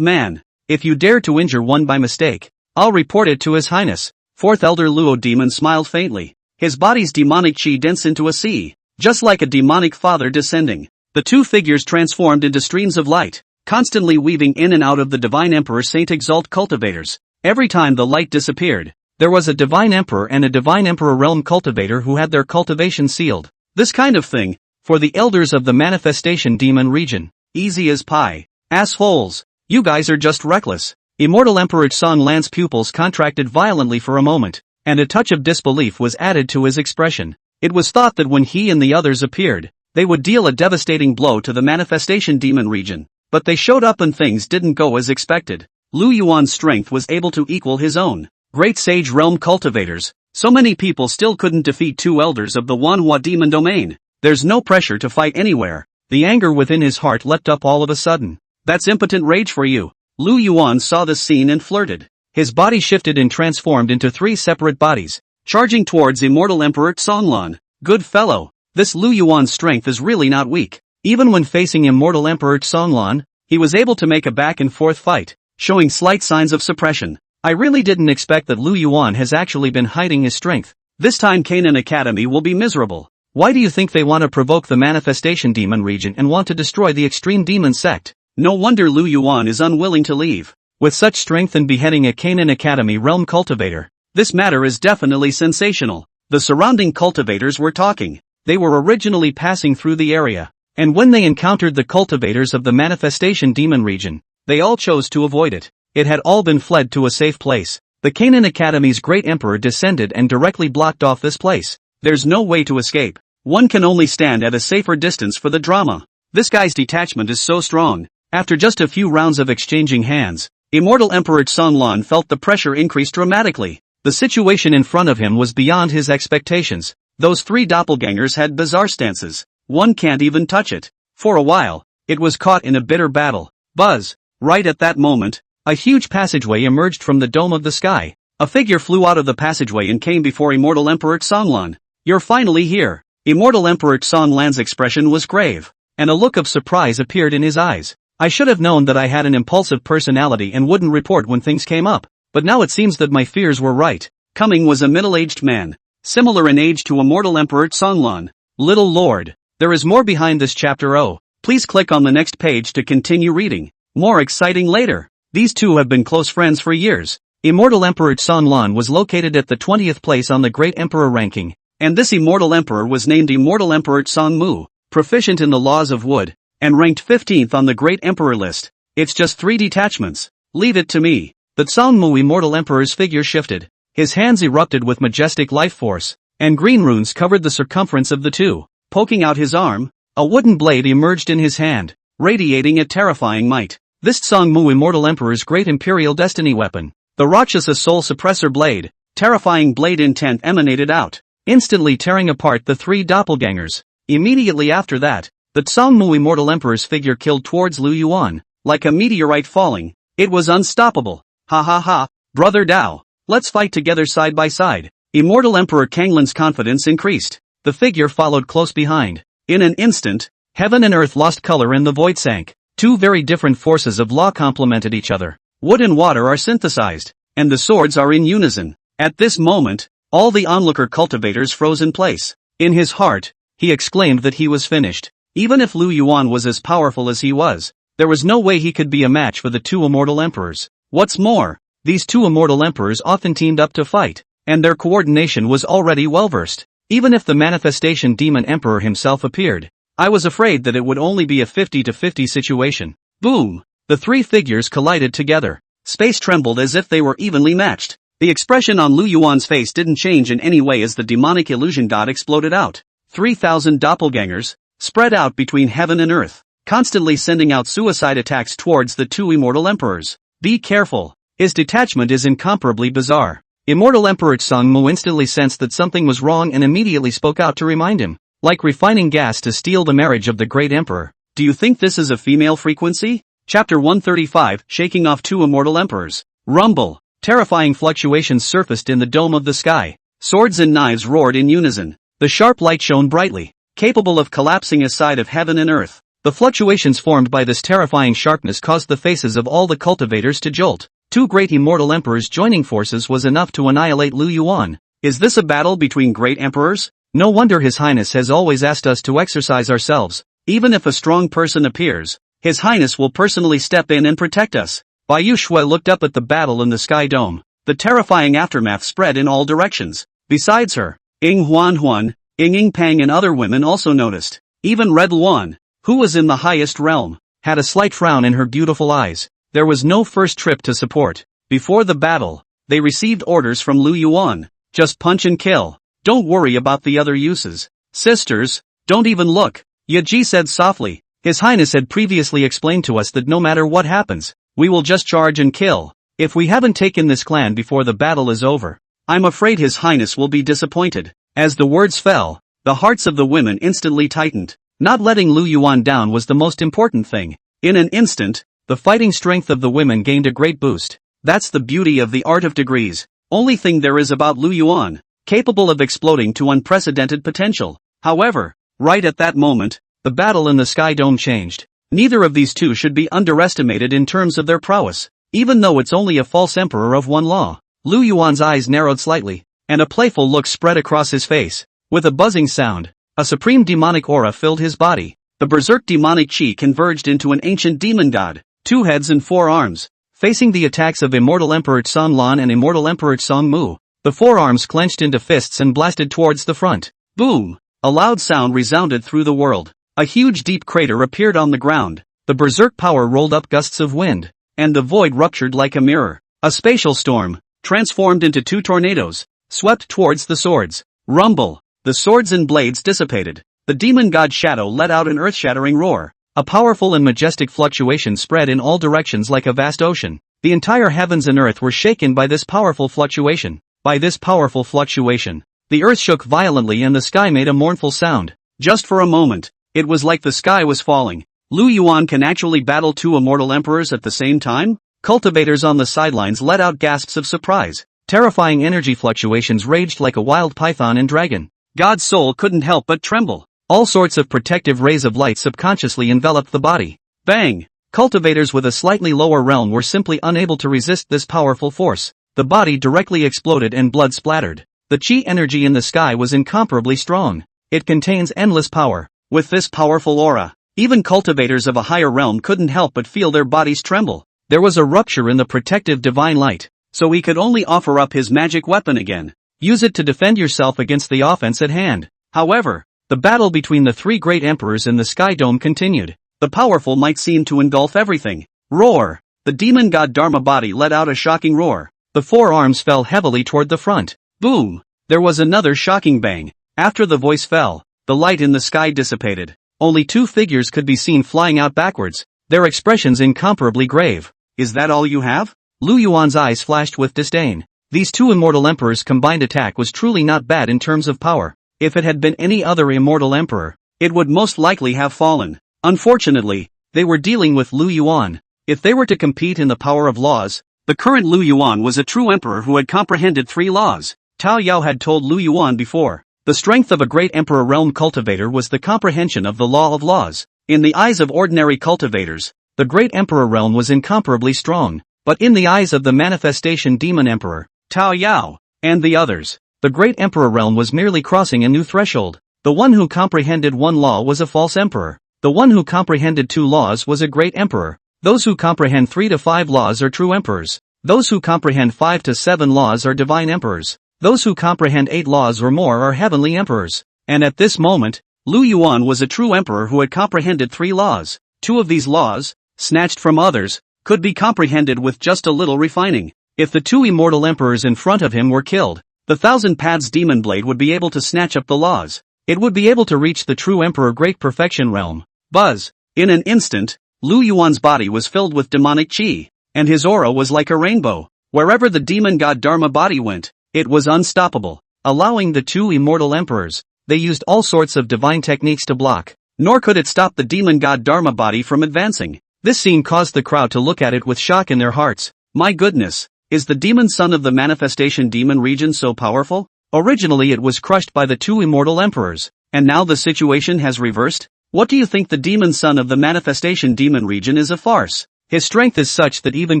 man, if you dare to injure one by mistake, I'll report it to His Highness. Fourth Elder Luo Demon smiled faintly. His body's demonic chi dense into a sea, just like a demonic father descending. The two figures transformed into streams of light, constantly weaving in and out of the Divine Emperor Saint Exalt cultivators. Every time the light disappeared, there was a Divine Emperor and a Divine Emperor realm cultivator who had their cultivation sealed. This kind of thing, for the elders of the manifestation demon region, easy as pie. Assholes, you guys are just reckless. Immortal Emperor Zhonglan's pupils contracted violently for a moment, and a touch of disbelief was added to his expression. It was thought that when he and the others appeared, they would deal a devastating blow to the manifestation demon region. But they showed up and things didn't go as expected. Lu Yuan's strength was able to equal his own. Great Sage Realm cultivators. So many people still couldn't defeat two elders of the Manhwa demon domain. There's no pressure to fight anywhere. The anger within his heart leapt up all of a sudden. That's impotent rage for you. Lu Yuan saw the scene and flirted. His body shifted and transformed into three separate bodies, charging towards Immortal Emperor Zhonglan. Good fellow, this Lu Yuan's strength is really not weak. Even when facing Immortal Emperor Zhonglan, he was able to make a back and forth fight, showing slight signs of suppression. I really didn't expect that Lu Yuan has actually been hiding his strength. This time Canaan Academy will be miserable. Why do you think they want to provoke the manifestation demon region and want to destroy the extreme demon sect? No wonder Lu Yuan is unwilling to leave. With such strength and beheading a Canaan Academy realm cultivator, this matter is definitely sensational. The surrounding cultivators were talking. They were originally passing through the area, and when they encountered the cultivators of the manifestation demon region, they all chose to avoid it. It had all been fled to a safe place. The Canaan Academy's great emperor descended and directly blocked off this place. There's no way to escape. One can only stand at a safer distance for the drama. This guy's detachment is so strong. After just a few rounds of exchanging hands, Immortal Emperor Xionlan felt the pressure increase dramatically. The situation in front of him was beyond his expectations. Those three doppelgangers had bizarre stances. One can't even touch it. For a while, it was caught in a bitter battle. Buzz! Right at that moment, a huge passageway emerged from the dome of the sky. A figure flew out of the passageway and came before Immortal Emperor Xionlan. You're finally here. Immortal Emperor Xionlan's expression was grave, and a look of surprise appeared in his eyes. I should have known that I had an impulsive personality and wouldn't report when things came up, but now it seems that my fears were right. Coming was a middle-aged man, similar in age to Immortal Emperor Xionlan. Little Lord, there is more behind this chapter. Please click on the next page to continue reading. More exciting later. These two have been close friends for years. Immortal Emperor Xionlan was located at the 20th place on the Great Emperor ranking, and this Immortal Emperor was named Immortal Emperor Xiongmu, proficient in the laws of wood, and ranked 15th on the Great Emperor list. It's just 3 detachments. Leave it to me. The Xiongmu Immortal Emperor's figure shifted. His hands erupted with majestic life force, and green runes covered the circumference of the two. Poking out his arm, a wooden blade emerged in his hand, radiating a terrifying might. This Xiongmu Immortal Emperor's great imperial destiny weapon, the Rakshasa Soul Suppressor Blade, terrifying blade intent emanated out, instantly tearing apart the 3 doppelgangers. Immediately after that, the Xiongmu Immortal Emperor's figure killed towards Lu Yuan, like a meteorite falling. It was unstoppable. Ha ha ha, brother Dao, let's fight together side by side. Immortal Emperor Kanglin's confidence increased. The figure followed close behind. In an instant, heaven and earth lost color and the void sank. 2 very different forces of law complemented each other. Wood and water are synthesized, and the swords are in unison. At this moment, all the onlooker cultivators froze in place. In his heart, he exclaimed that he was finished. Even if Lu Yuan was as powerful as he was, there was no way he could be a match for the 2 immortal emperors. What's more, these 2 immortal emperors often teamed up to fight, and their coordination was already well-versed. Even if the manifestation demon emperor himself appeared, I was afraid that it would only be a 50-50 situation. Boom! The 3 figures collided together. Space trembled as if they were evenly matched. The expression on Lu Yuan's face didn't change in any way as the demonic illusion dot exploded out. 3,000 doppelgangers, spread out between heaven and earth, constantly sending out suicide attacks towards the 2 immortal emperors. Be careful. His detachment is incomparably bizarre. Immortal Emperor Xiongmu instantly sensed that something was wrong and immediately spoke out to remind him. Like refining gas to steal the marriage of the great emperor. Do you think this is a female frequency? Chapter 135, Shaking Off 2 Immortal Emperors. Rumble. Terrifying fluctuations surfaced in the dome of the sky. Swords and knives roared in unison. The sharp light shone brightly, capable of collapsing a side of heaven and earth. The fluctuations formed by this terrifying sharpness caused the faces of all the cultivators to jolt. 2 great immortal emperors joining forces was enough to annihilate Lu Yuan. Is this a battle between great emperors? No wonder His Highness has always asked us to exercise ourselves. Even if a strong person appears, His Highness will personally step in and protect us. Bai Yu Shui looked up at the battle in the sky dome. The terrifying aftermath spread in all directions. Besides her, Ying Huan, Ying Pang and other women also noticed. Even Red Luan, who was in the highest realm, had a slight frown in her beautiful eyes. There was no first trip to support. Before the battle, they received orders from Lu Yuan. Just punch and kill. Don't worry about the other uses. Sisters, don't even look. Yaji said softly. His Highness had previously explained to us that no matter what happens, we will just charge and kill. If we haven't taken this clan before the battle is over, I'm afraid His Highness will be disappointed. As the words fell, the hearts of the women instantly tightened. Not letting Lu Yuan down was the most important thing. In an instant, the fighting strength of the women gained a great boost. That's the beauty of the art of degrees. Only thing there is about Lu Yuan, capable of exploding to unprecedented potential. However, right at that moment, the battle in the sky dome changed. Neither of these 2 should be underestimated in terms of their prowess. even though it's only a false emperor of one law. Lu Yuan's eyes narrowed slightly, and a playful look spread across his face. With a buzzing sound, a supreme demonic aura filled his body. The berserk demonic chi converged into an ancient demon god, 2 heads and 4 arms, facing the attacks of Immortal Emperor Tsang Lan and Immortal Emperor Tsang Mu. The 4 arms clenched into fists and blasted towards the front. Boom! A loud sound resounded through the world. A huge deep crater appeared on the ground. The berserk power rolled up gusts of wind, and the void ruptured like a mirror. A spatial storm, transformed into 2 tornadoes, swept towards the swords. Rumble! The swords and blades dissipated. The demon god Shadow let out an earth-shattering roar. A powerful and majestic fluctuation spread in all directions like a vast ocean. The entire heavens and earth were shaken by this powerful fluctuation. The earth shook violently and the sky made a mournful sound. Just for a moment, it was like the sky was falling. Lu Yuan can actually battle 2 immortal emperors at the same time? Cultivators on the sidelines let out gasps of surprise. Terrifying energy fluctuations raged like a wild python and dragon. God's soul couldn't help but tremble. All sorts of protective rays of light subconsciously enveloped the body. Bang! Cultivators with a slightly lower realm were simply unable to resist this powerful force. The body directly exploded and blood splattered. The chi energy in the sky was incomparably strong. It contains endless power. With this powerful aura, even cultivators of a higher realm couldn't help but feel their bodies tremble. There was a rupture in the protective divine light, so he could only offer up his magic weapon again. Use it to defend yourself against the offense at hand. However, the battle between the 3 great emperors in the sky dome continued. The powerful might seem to engulf everything. Roar! The demon god Dharma body let out a shocking roar. The 4 arms fell heavily toward the front. Boom! There was another shocking bang. After the voice fell, the light in the sky dissipated. Only 2 figures could be seen flying out backwards, their expressions incomparably grave. Is that all you have? Lu Yuan's eyes flashed with disdain. These 2 immortal emperors' combined attack was truly not bad in terms of power. If it had been any other immortal emperor, it would most likely have fallen. Unfortunately, they were dealing with Lu Yuan. If they were to compete in the power of laws, the current Lu Yuan was a true emperor who had comprehended 3 laws. Tao Yao had told Lu Yuan before. The strength of a great emperor realm cultivator was the comprehension of the law of laws. In the eyes of ordinary cultivators, the great emperor realm was incomparably strong. But in the eyes of the manifestation demon emperor, Tao Yao, and the others, the great emperor realm was merely crossing a new threshold. The one who comprehended 1 law was a false emperor. The one who comprehended 2 laws was a great emperor. Those who comprehend 3 to 5 laws are true emperors. Those who comprehend 5 to 7 laws are divine emperors. Those who comprehend 8 laws or more are heavenly emperors. And at this moment, Lu Yuan was a true emperor who had comprehended 3 laws. 2 of these laws, snatched from others, could be comprehended with just a little refining. If the 2 immortal emperors in front of him were killed, the 1,000 Paths demon blade would be able to snatch up the laws. It would be able to reach the true emperor great perfection realm. Buzz! In an instant, Lu Yuan's body was filled with demonic chi, and his aura was like a rainbow. Wherever the demon god Dharma body went, it was unstoppable. Allowing the 2 immortal emperors, they used all sorts of divine techniques to block, nor could it stop the demon god Dharma body from advancing. This scene caused the crowd to look at it with shock in their hearts. My goodness, is the demon son of the manifestation demon region so powerful? Originally it was crushed by the 2 immortal emperors, and now the situation has reversed? What do you think? The demon son of the manifestation demon region is a farce. His strength is such that even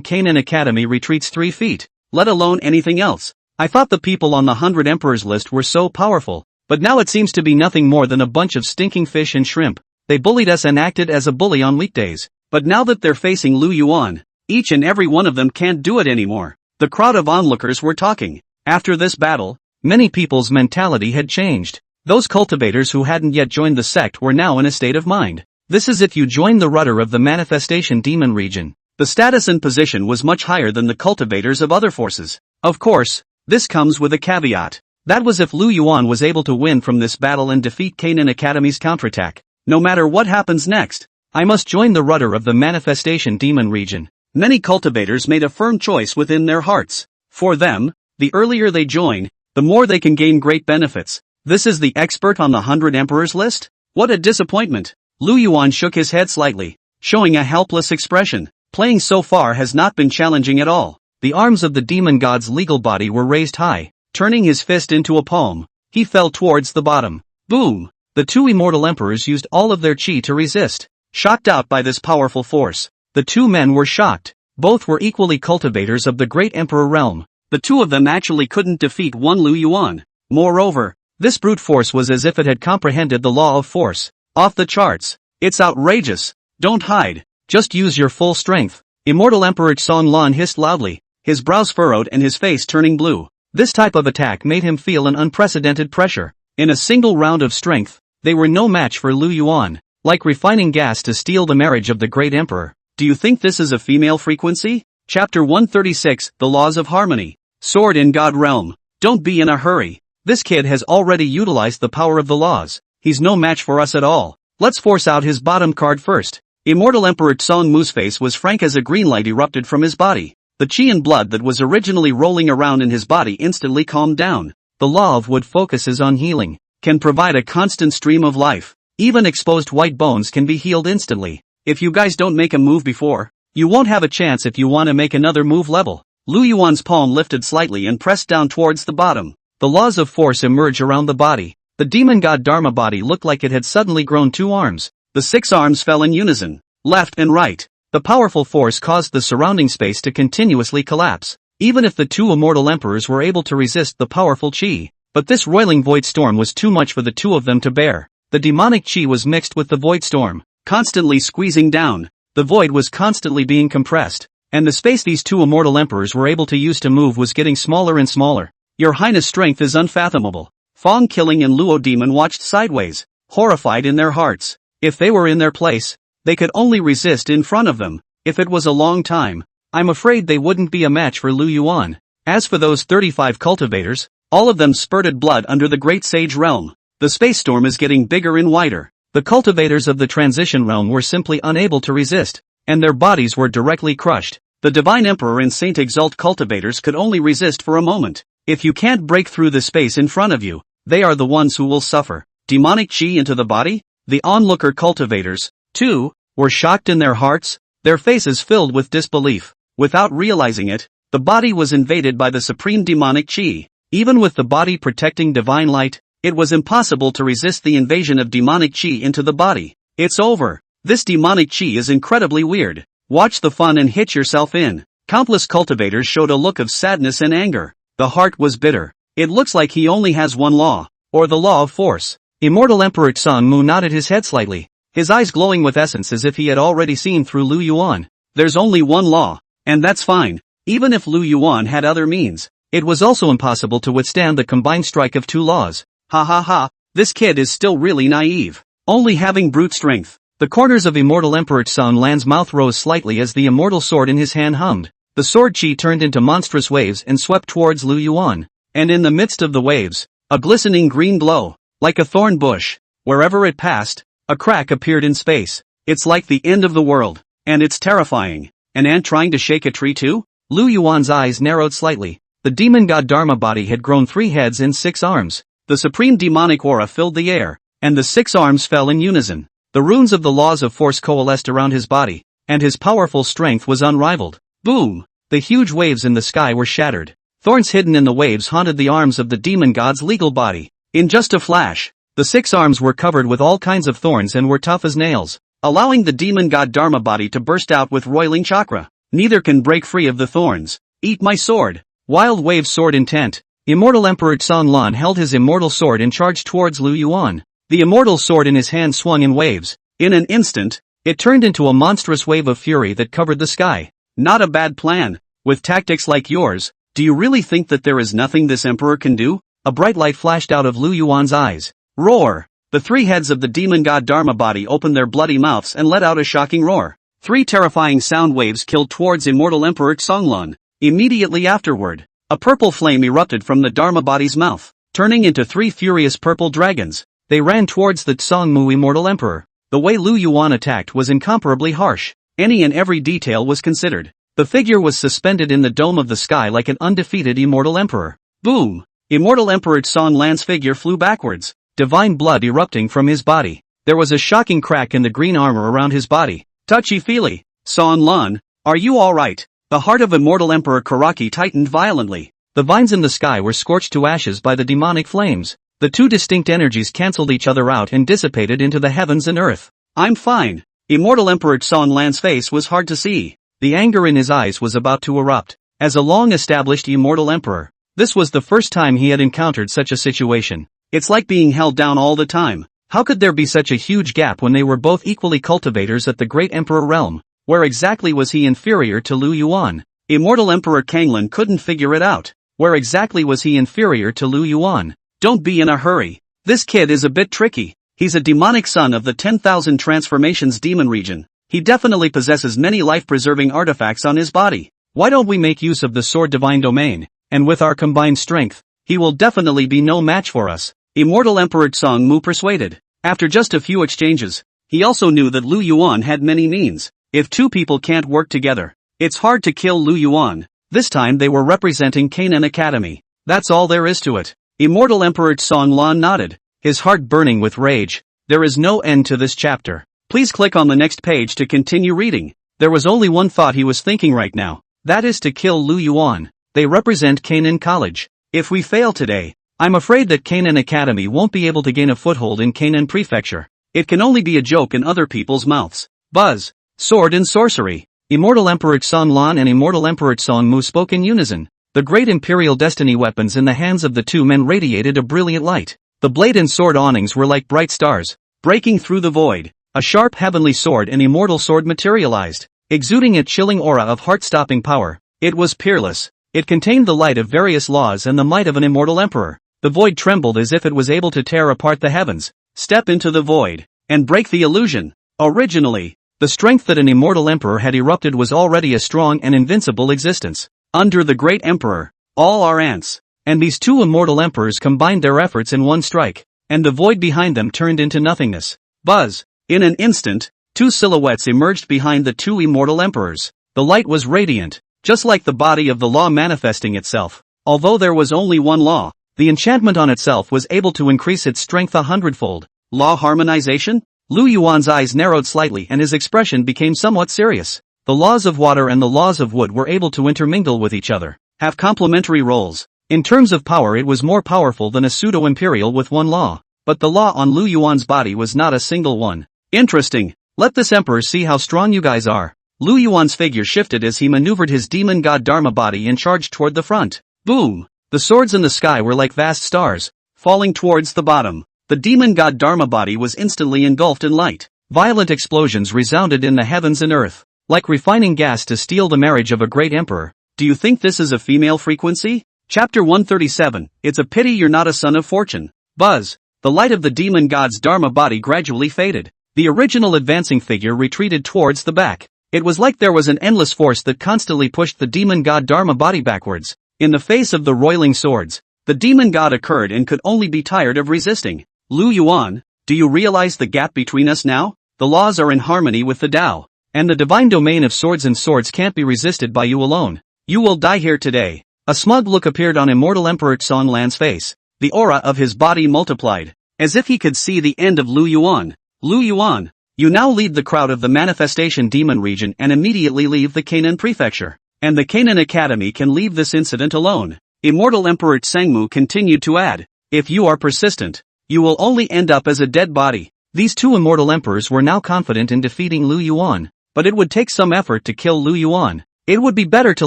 Canaan Academy retreats 3 feet, let alone anything else. I thought the people on the 100 emperors list were so powerful, but now it seems to be nothing more than a bunch of stinking fish and shrimp. They bullied us and acted as a bully on weekdays, but now that they're facing Lu Yuan, each and every one of them can't do it anymore. The crowd of onlookers were talking. After this battle, many people's mentality had changed. Those cultivators who hadn't yet joined the sect were now in a state of mind. This is if you joined the rudder of the manifestation demon region. The status and position was much higher than the cultivators of other forces. Of course, this comes with a caveat. That was if Lu Yuan was able to win from this battle and defeat Canaan Academy's counterattack. No matter what happens next, I must join the rudder of the manifestation demon region. Many cultivators made a firm choice within their hearts. For them, the earlier they join, the more they can gain great benefits. This is the expert on the 100 emperors list? What a disappointment. Lu Yuan shook his head slightly, showing a helpless expression. Playing so far has not been challenging at all. The arms of the demon god's legal body were raised high. Turning his fist into a palm, he fell towards the bottom. Boom! The 2 immortal emperors used all of their chi to resist. Shocked out by this powerful force, the 2 men were shocked. Both were equally cultivators of the great emperor realm. The two of them actually couldn't defeat one Lu Yuan. Moreover, this brute force was as if it had comprehended the law of force. Off the charts. It's outrageous. Don't hide. Just use your full strength. Immortal Emperor Song Lan hissed loudly, his brows furrowed and his face turning blue. This type of attack made him feel an unprecedented pressure. In a single round of strength, they were no match for Lu Yuan. Like refining gas to steal the marriage of the great emperor. Do you think this is a female frequency? Chapter 136, The Laws of Harmony. Sword in God Realm. Don't be in a hurry. This kid has already utilized the power of the laws. He's no match for us at all. Let's force out his bottom card first. Immortal Emperor Song Mu's face was frank as a green light erupted from his body. The chi and blood that was originally rolling around in his body instantly calmed down. The law of wood focuses on healing, can provide a constant stream of life. Even exposed white bones can be healed instantly. If you guys don't make a move before, you won't have a chance if you want to make another move level. Lu Yuan's palm lifted slightly and pressed down towards the bottom. The laws of force emerge around the body. The demon god Dharma body looked like it had suddenly grown 2 arms. The 6 arms fell in unison, left and right. The powerful force caused the surrounding space to continuously collapse. Even if the 2 immortal emperors were able to resist the powerful chi, but this roiling void storm was too much for the 2 of them to bear. The demonic chi was mixed with the void storm, constantly squeezing down. The void was constantly being compressed, and the space these 2 immortal emperors were able to use to move was getting smaller and smaller. Your Highness' strength is unfathomable. Fong Killing and Luo Demon watched sideways, horrified in their hearts. If they were in their place, they could only resist in front of them. If it was a long time, I'm afraid they wouldn't be a match for Lu Yuan. As for those 35 cultivators, all of them spurted blood under the Great Sage Realm. The space storm is getting bigger and wider. The cultivators of the transition realm were simply unable to resist, and their bodies were directly crushed. The Divine Emperor and Saint Exalt cultivators could only resist for a moment. If you can't break through the space in front of you, they are the ones who will suffer. Demonic chi into the body? The onlooker cultivators, too, were shocked in their hearts, their faces filled with disbelief. Without realizing it, the body was invaded by the supreme demonic chi. Even with the body protecting divine light, it was impossible to resist the invasion of demonic chi into the body. It's over. This demonic chi is incredibly weird. Watch the fun and hit yourself in. Countless cultivators showed a look of sadness and anger. The heart was bitter. It looks like he only has one law, or the law of force. Immortal Emperor Song Mu nodded his head slightly, his eyes glowing with essence as if he had already seen through Lu Yuan. There's only one law, and that's fine. Even if Lu Yuan had other means, it was also impossible to withstand the combined strike of 2 laws. Ha ha ha, this kid is still really naive. Only having brute strength. The corners of Immortal Emperor Song Lan's mouth rose slightly as the immortal sword in his hand hummed. The sword chi turned into monstrous waves and swept towards Lu Yuan. And in the midst of the waves, a glistening green glow, like a thorn bush. Wherever it passed, a crack appeared in space. It's like the end of the world, and it's terrifying. An ant trying to shake a tree too? Lu Yuan's eyes narrowed slightly. The demon god Dharma body had grown 3 heads and 6 arms. The supreme demonic aura filled the air, and the 6 arms fell in unison. The runes of the laws of force coalesced around his body, and his powerful strength was unrivaled. Boom! The huge waves in the sky were shattered. Thorns hidden in the waves haunted the arms of the demon god's legal body. In just a flash, the 6 arms were covered with all kinds of thorns and were tough as nails, allowing the demon god Dharma body to burst out with roiling chakra. Neither can break free of the thorns. Eat my sword. Wild wave sword intent. Immortal Emperor Song Lan held his immortal sword and charged towards Lu Yuan. The immortal sword in his hand swung in waves. In an instant, it turned into a monstrous wave of fury that covered the sky. Not a bad plan. With tactics like yours, do you really think that there is nothing this emperor can do? A bright light flashed out of Lu Yuan's eyes. Roar! The 3 heads of the demon god Dharma body opened their bloody mouths and let out a shocking roar. 3 terrifying sound waves killed towards Immortal Emperor Song Lan. Immediately afterward, a purple flame erupted from the Dharma body's mouth, turning into 3 furious purple dragons. They ran towards the Song Mu Immortal Emperor. The way Lu Yuan attacked was incomparably harsh. Any and every detail was considered. The figure was suspended in the dome of the sky like an undefeated immortal emperor. Boom! Immortal Emperor Song Lan's figure flew backwards, divine blood erupting from his body. There was a shocking crack in the green armor around his body. Touchy-feely. Song Lan, are you alright? The heart of Immortal Emperor Karaki tightened violently. The vines in the sky were scorched to ashes by the demonic flames. The 2 distinct energies cancelled each other out and dissipated into the heavens and earth. I'm fine. Immortal Emperor Song Lan's face was hard to see. The anger in his eyes was about to erupt. As a long-established immortal emperor, this was the first time he had encountered such a situation. It's like being held down all the time. How could there be such a huge gap when they were both equally cultivators at the great emperor realm? Where exactly was he inferior to Lu Yuan? Immortal Emperor Canaan couldn't figure it out. Where exactly was he inferior to Lu Yuan? Don't be in a hurry. This kid is a bit tricky. He's a demonic son of the 10,000 transformations demon region. He definitely possesses many life-preserving artifacts on his body. Why don't we make use of the sword divine domain? And with our combined strength, he will definitely be no match for us. Immortal Emperor Tsang Mu persuaded. After just a few exchanges, he also knew that Lu Yuan had many means. If two people can't work together, it's hard to kill Lu Yuan. This time they were representing Canaan Academy. That's all there is to it. Immortal Emperor Tsang Lan nodded, his heart burning with rage. There is no end to this chapter. Please click on the next page to continue reading. There was only one thought he was thinking right now. That is to kill Lu Yuan. They represent Canaan College. If we fail today, I'm afraid that Canaan Academy won't be able to gain a foothold in Canaan Prefecture. It can only be a joke in other people's mouths. Buzz. Sword and sorcery. Immortal Emperor Tsang Lan and Immortal Emperor Tsang Mu spoke in unison. The great imperial destiny weapons in the hands of the two men radiated a brilliant light. The blade and sword awnings were like bright stars, breaking through the void. A sharp heavenly sword and immortal sword materialized, exuding a chilling aura of heart-stopping power. It was peerless. It contained the light of various laws and the might of an immortal emperor. The void trembled as if it was able to tear apart the heavens, step into the void, and break the illusion. Originally, the strength that an immortal emperor had erupted was already a strong and invincible existence. Under the great emperor, all are ants. And these two immortal emperors combined their efforts in one strike, and the void behind them turned into nothingness. Buzz. In an instant, two silhouettes emerged behind the two immortal emperors. The light was radiant, just like the body of the law manifesting itself. Although there was only one law, the enchantment on itself was able to increase its strength 100-fold. Law harmonization? Lu Yuan's eyes narrowed slightly and his expression became somewhat serious. The laws of water and the laws of wood were able to intermingle with each other, have complementary roles. In terms of power, it was more powerful than a pseudo-imperial with one law. But the law on Lu Yuan's body was not a single one. Interesting. Let this emperor see how strong you guys are. Lu Yuan's figure shifted as he maneuvered his demon god Dharma body and charged toward the front. Boom! The swords in the sky were like vast stars, falling towards the bottom. The demon god Dharma body was instantly engulfed in light. Violent explosions resounded in the heavens and earth, like refining gas to steel the marriage of a great emperor. Do you think this is a female frequency? Chapter 137, It's a pity you're not a son of fortune. Buzz. The light of the demon god's Dharma body gradually faded. The original advancing figure retreated towards the back. It was like there was an endless force that constantly pushed the demon god Dharma body backwards. In the face of the roiling swords, the demon god occurred and could only be tired of resisting. Lu Yuan, do you realize the gap between us now? The laws are in harmony with the Tao, and the divine domain of swords and swords can't be resisted by you alone. You will die here today. A smug look appeared on Immortal Emperor Tsang Lan's face. The aura of his body multiplied, as if he could see the end of Lu Yuan. Lu Yuan, you now lead the crowd of the Manifestation Demon region and immediately leave the Canaan Prefecture. And the Canaan Academy can leave this incident alone. Immortal Emperor Tsangmu continued to add, if you are persistent, you will only end up as a dead body. These two immortal emperors were now confident in defeating Lu Yuan, but it would take some effort to kill Lu Yuan. It would be better to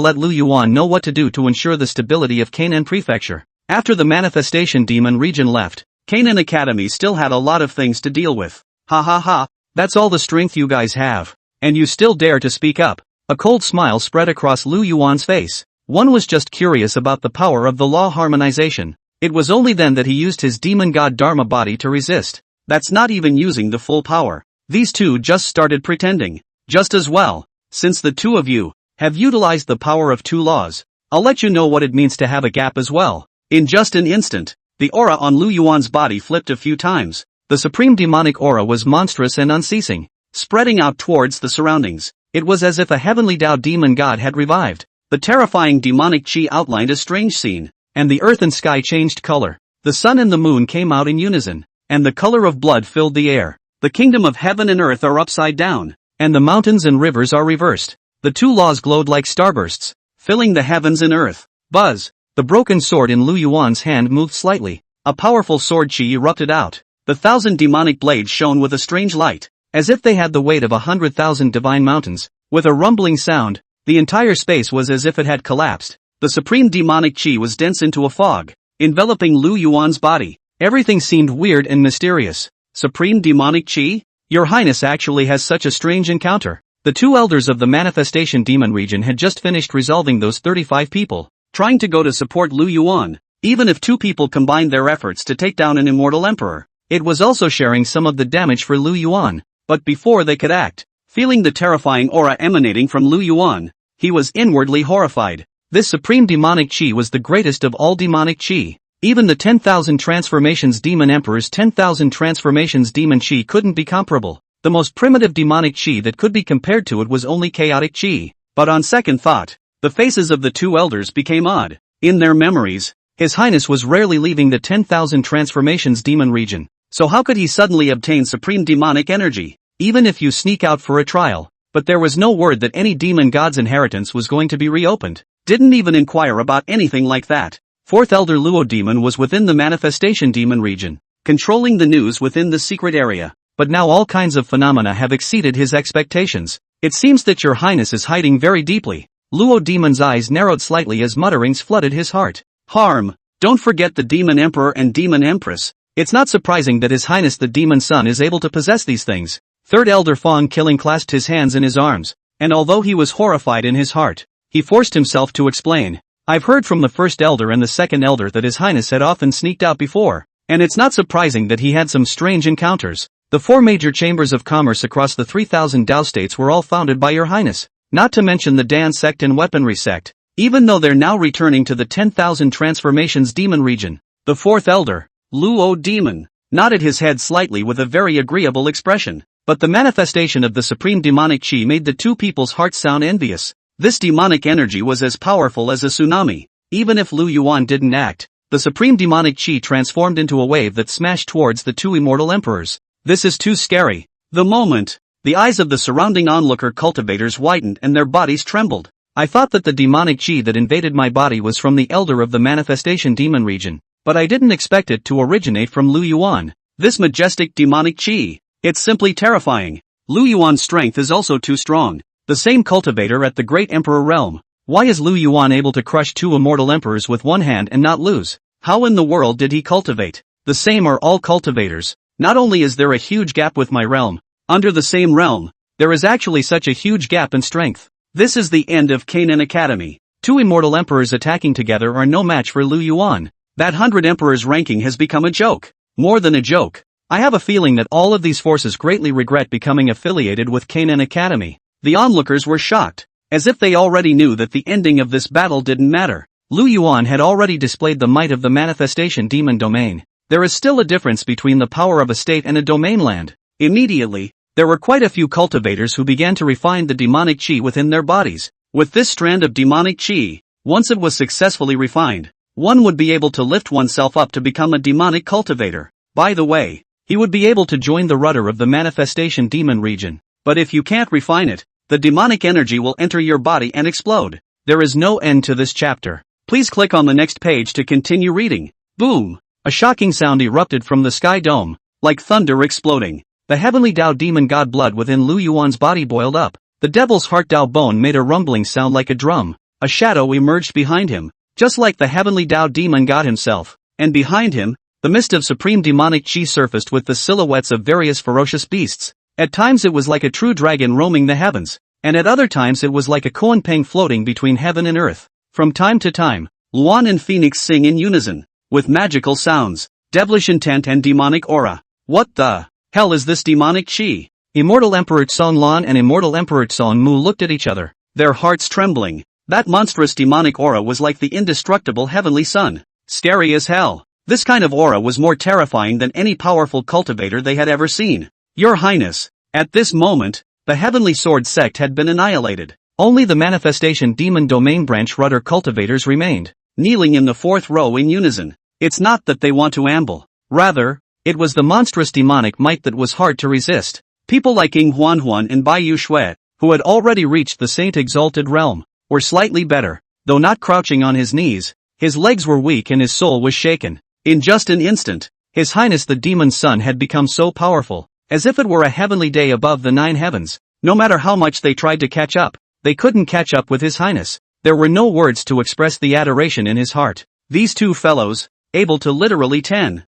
let Lu Yuan know what to do to ensure the stability of Canaan Prefecture. After the Manifestation Demon region left, Canaan Academy still had a lot of things to deal with. Ha ha ha, that's all the strength you guys have. And you still dare to speak up. A cold smile spread across Lu Yuan's face. One was just curious about the power of the law harmonization. It was only then that he used his demon god Dharma body to resist. That's not even using the full power. These two just started pretending. Just as well, since the two of you have utilized the power of two laws, I'll let you know what it means to have a gap as well. In just an instant, the aura on Lu Yuan's body flipped a few times. The supreme demonic aura was monstrous and unceasing, spreading out towards the surroundings. It was as if a heavenly Tao demon god had revived. The terrifying demonic chi outlined a strange scene, and the earth and sky changed color. The sun and the moon came out in unison, and the color of blood filled the air. The kingdom of heaven and earth are upside down, and the mountains and rivers are reversed. The two laws glowed like starbursts, filling the heavens and earth. Buzz! The broken sword in Lu Yuan's hand moved slightly. A powerful sword chi erupted out. The 1,000 demonic blades shone with a strange light, as if they had the weight of 100,000 divine mountains. With a rumbling sound, The entire space was as if it had collapsed. The supreme demonic chi was dense into a fog, enveloping Lu Yuan's body. Everything seemed weird and mysterious. Supreme demonic chi? Your Highness actually has such a strange encounter. The two elders of the manifestation demon region had just finished resolving those 35 people, trying to go to support Lu Yuan. Even if two people combined their efforts to take down an immortal emperor, it was also sharing some of the damage for Lu Yuan. But before they could act, feeling the terrifying aura emanating from Lu Yuan, he was inwardly horrified. This supreme demonic chi was the greatest of all demonic chi. Even the 10,000 transformations demon emperor's 10,000 transformations demon chi couldn't be comparable. The most primitive demonic chi that could be compared to it was only chaotic chi. But on second thought, the faces of the two elders became odd. In their memories, His Highness was rarely leaving the 10,000 transformations demon region. So how could he suddenly obtain supreme demonic energy? Even if you sneak out for a trial. But there was no word that any demon god's inheritance was going to be reopened. Didn't even inquire about anything like that. Fourth Elder Luo Demon was within the manifestation demon region, controlling the news within the secret area. But now all kinds of phenomena have exceeded his expectations. It seems that your Highness is hiding very deeply. Luo Demon's eyes narrowed slightly as mutterings flooded his heart. Harm. Don't forget the Demon Emperor and Demon Empress. It's not surprising that His Highness the Demon Son is able to possess these things. Third Elder Fong Killing clasped his hands in his arms, and although he was horrified in his heart, he forced himself to explain. I've heard from the first elder and the second elder that His Highness had often sneaked out before, and it's not surprising that he had some strange encounters. The four major chambers of commerce across the 3,000 Dao states were all founded by your Highness, not to mention the Dan Sect and Weaponry Sect, even though they're now returning to the 10,000 transformations demon region. The fourth elder, Luo Demon, nodded his head slightly with a very agreeable expression, but the manifestation of the supreme demonic chi made the two people's hearts sound envious. This demonic energy was as powerful as a tsunami. Even if Lu Yuan didn't act, the supreme demonic chi transformed into a wave that smashed towards the two immortal emperors. This is too scary. The moment, the eyes of the surrounding onlooker cultivators widened and their bodies trembled. I thought that the demonic chi that invaded my body was from the elder of the manifestation demon region, but I didn't expect it to originate from Lu Yuan. This majestic demonic chi. It's simply terrifying. Lu Yuan's strength is also too strong. The same cultivator at the Great Emperor realm. Why is Lu Yuan able to crush two immortal emperors with one hand and not lose? How in the world did he cultivate? The same are all cultivators. Not only is there a huge gap with my realm, under the same realm, there is actually such a huge gap in strength. This is the end of Canaan Academy. Two immortal emperors attacking together are no match for Lu Yuan. That 100 emperors ranking has become a joke. More than a joke. I have a feeling that all of these forces greatly regret becoming affiliated with Canaan Academy. The onlookers were shocked, as if they already knew that the ending of this battle didn't matter. Lu Yuan had already displayed the might of the manifestation demon domain. There is still a difference between the power of a state and a domain land. Immediately, there were quite a few cultivators who began to refine the demonic chi within their bodies. With this strand of demonic chi, once it was successfully refined, one would be able to lift oneself up to become a demonic cultivator. By the way, he would be able to join the rudder of the manifestation demon region. But if you can't refine it, the demonic energy will enter your body and explode. There is no end to this chapter. Please click on the next page to continue reading. Boom! A shocking sound erupted from the sky dome, like thunder exploding. The heavenly Dao demon god blood within Lu Yuan's body boiled up. The devil's heart Dao bone made a rumbling sound like a drum. A shadow emerged behind him, just like the heavenly Dao demon god himself. And behind him, the mist of supreme demonic chi surfaced with the silhouettes of various ferocious beasts. At times it was like a true dragon roaming the heavens, and at other times it was like a koan peng floating between heaven and earth. From time to time, Luan and Phoenix sing in unison, with magical sounds, devilish intent and demonic aura. What the hell is this demonic chi? Immortal Emperor Tsong Lan and Immortal Emperor Tsong Mu looked at each other, their hearts trembling. That monstrous demonic aura was like the indestructible heavenly sun. Scary as hell. This kind of aura was more terrifying than any powerful cultivator they had ever seen. Your Highness, at this moment, the Heavenly Sword sect had been annihilated. Only the Manifestation Demon Domain Branch Rudder cultivators remained, kneeling in the fourth row in unison. It's not that they want to amble. Rather, it was the monstrous demonic might that was hard to resist. People like Ying Huanhuan and Bai Yu Shui, who had already reached the Saint Exalted Realm, were slightly better. Though not crouching on his knees, his legs were weak and his soul was shaken. In just an instant, His Highness the Demon Sun had become so powerful, as if it were a heavenly day above the 9 heavens. No matter how much they tried to catch up, they couldn't catch up with His Highness. There were no words to express the adoration in his heart. These two fellows, able to literally 10,000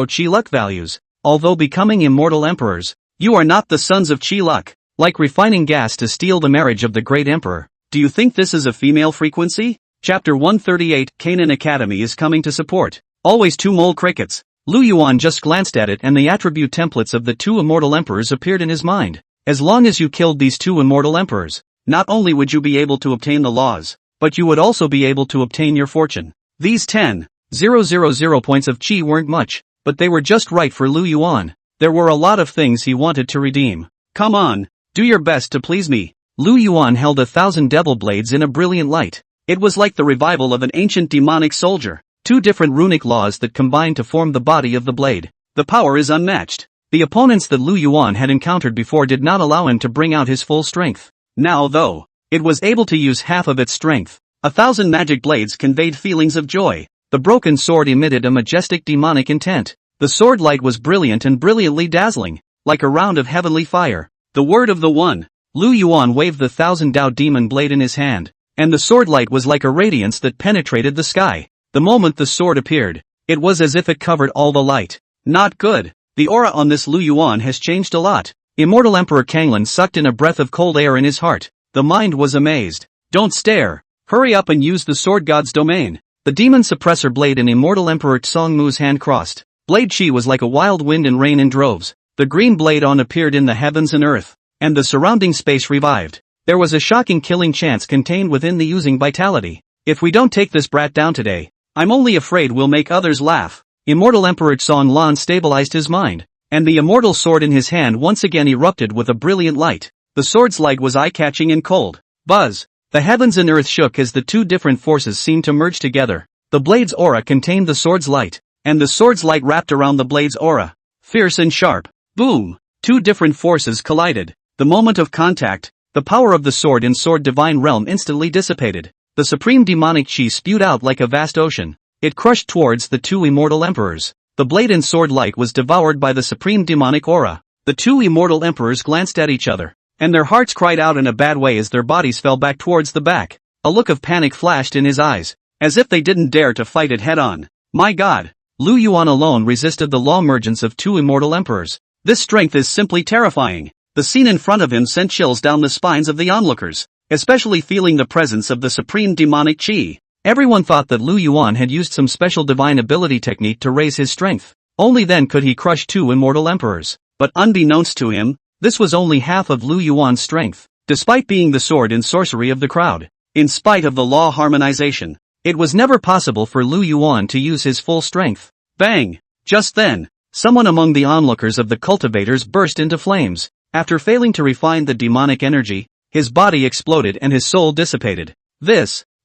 chi luck values, although becoming immortal emperors. You are not the sons of chi luck, like refining gas to steal the marriage of the great emperor. Do you think this is a female frequency? Chapter 138 Canaan Academy is coming to support. Always two mole crickets. Lu Yuan just glanced at it and the attribute templates of the two immortal emperors appeared in his mind. As long as you killed these two immortal emperors, not only would you be able to obtain the laws, but you would also be able to obtain your fortune. These 10,000 points of chi weren't much, but they were just right for Lu Yuan. There were a lot of things he wanted to redeem. Come on, do your best to please me. Lu Yuan held 1,000 devil blades in a brilliant light. It was like the revival of an ancient demonic soldier. Two different runic laws that combined to form the body of the blade. The power is unmatched. The opponents that Lu Yuan had encountered before did not allow him to bring out his full strength. Now though, it was able to use half of its strength. 1,000 magic blades conveyed feelings of joy. The broken sword emitted a majestic demonic intent. The sword light was brilliant and brilliantly dazzling, like a round of heavenly fire. The word of the one. Lu Yuan waved the 1,000 Dao demon blade in his hand, and the sword light was like a radiance that penetrated the sky. The moment the sword appeared, it was as if it covered all the light. Not good. The aura on this Lu Yuan has changed a lot. Immortal Emperor Canaan sucked in a breath of cold air in his heart. The mind was amazed. Don't stare. Hurry up and use the sword god's domain. The demon suppressor blade in Immortal Emperor Tsongmu's hand crossed. Blade chi was like a wild wind and rain in droves. The green blade on appeared in the heavens and earth, and the surrounding space revived. There was a shocking killing chance contained within the using vitality. If we don't take this brat down today, I'm only afraid we'll make others laugh. Immortal Emperor Tsong Lan stabilized his mind, and the immortal sword in his hand once again erupted with a brilliant light. The sword's light was eye-catching and cold. Buzz! The heavens and earth shook as the two different forces seemed to merge together. The blade's aura contained the sword's light, and the sword's light wrapped around the blade's aura. Fierce and sharp. Boom! Two different forces collided. The moment of contact, the power of the sword in Sword Divine Realm instantly dissipated. The supreme demonic chi spewed out like a vast ocean. It crushed towards the two immortal emperors. The blade and sword light was devoured by the supreme demonic aura. The two immortal emperors glanced at each other, and their hearts cried out in a bad way as their bodies fell back towards the back. A look of panic flashed in his eyes, as if they didn't dare to fight it head-on. My God! Lu Yuan alone resisted the law emergence of two immortal emperors. This strength is simply terrifying. The scene in front of him sent chills down the spines of the onlookers, especially feeling the presence of the supreme demonic chi. Everyone thought that Lu Yuan had used some special divine ability technique to raise his strength. Only then could he crush two immortal emperors. But unbeknownst to him, this was only half of Lu Yuan's strength. Despite being the sword and sorcery of the crowd, in spite of the law harmonization, it was never possible for Lu Yuan to use his full strength. Bang! Just then, someone among the onlookers of the cultivators burst into flames. After failing to refine the demonic energy, his body exploded and his soul dissipated.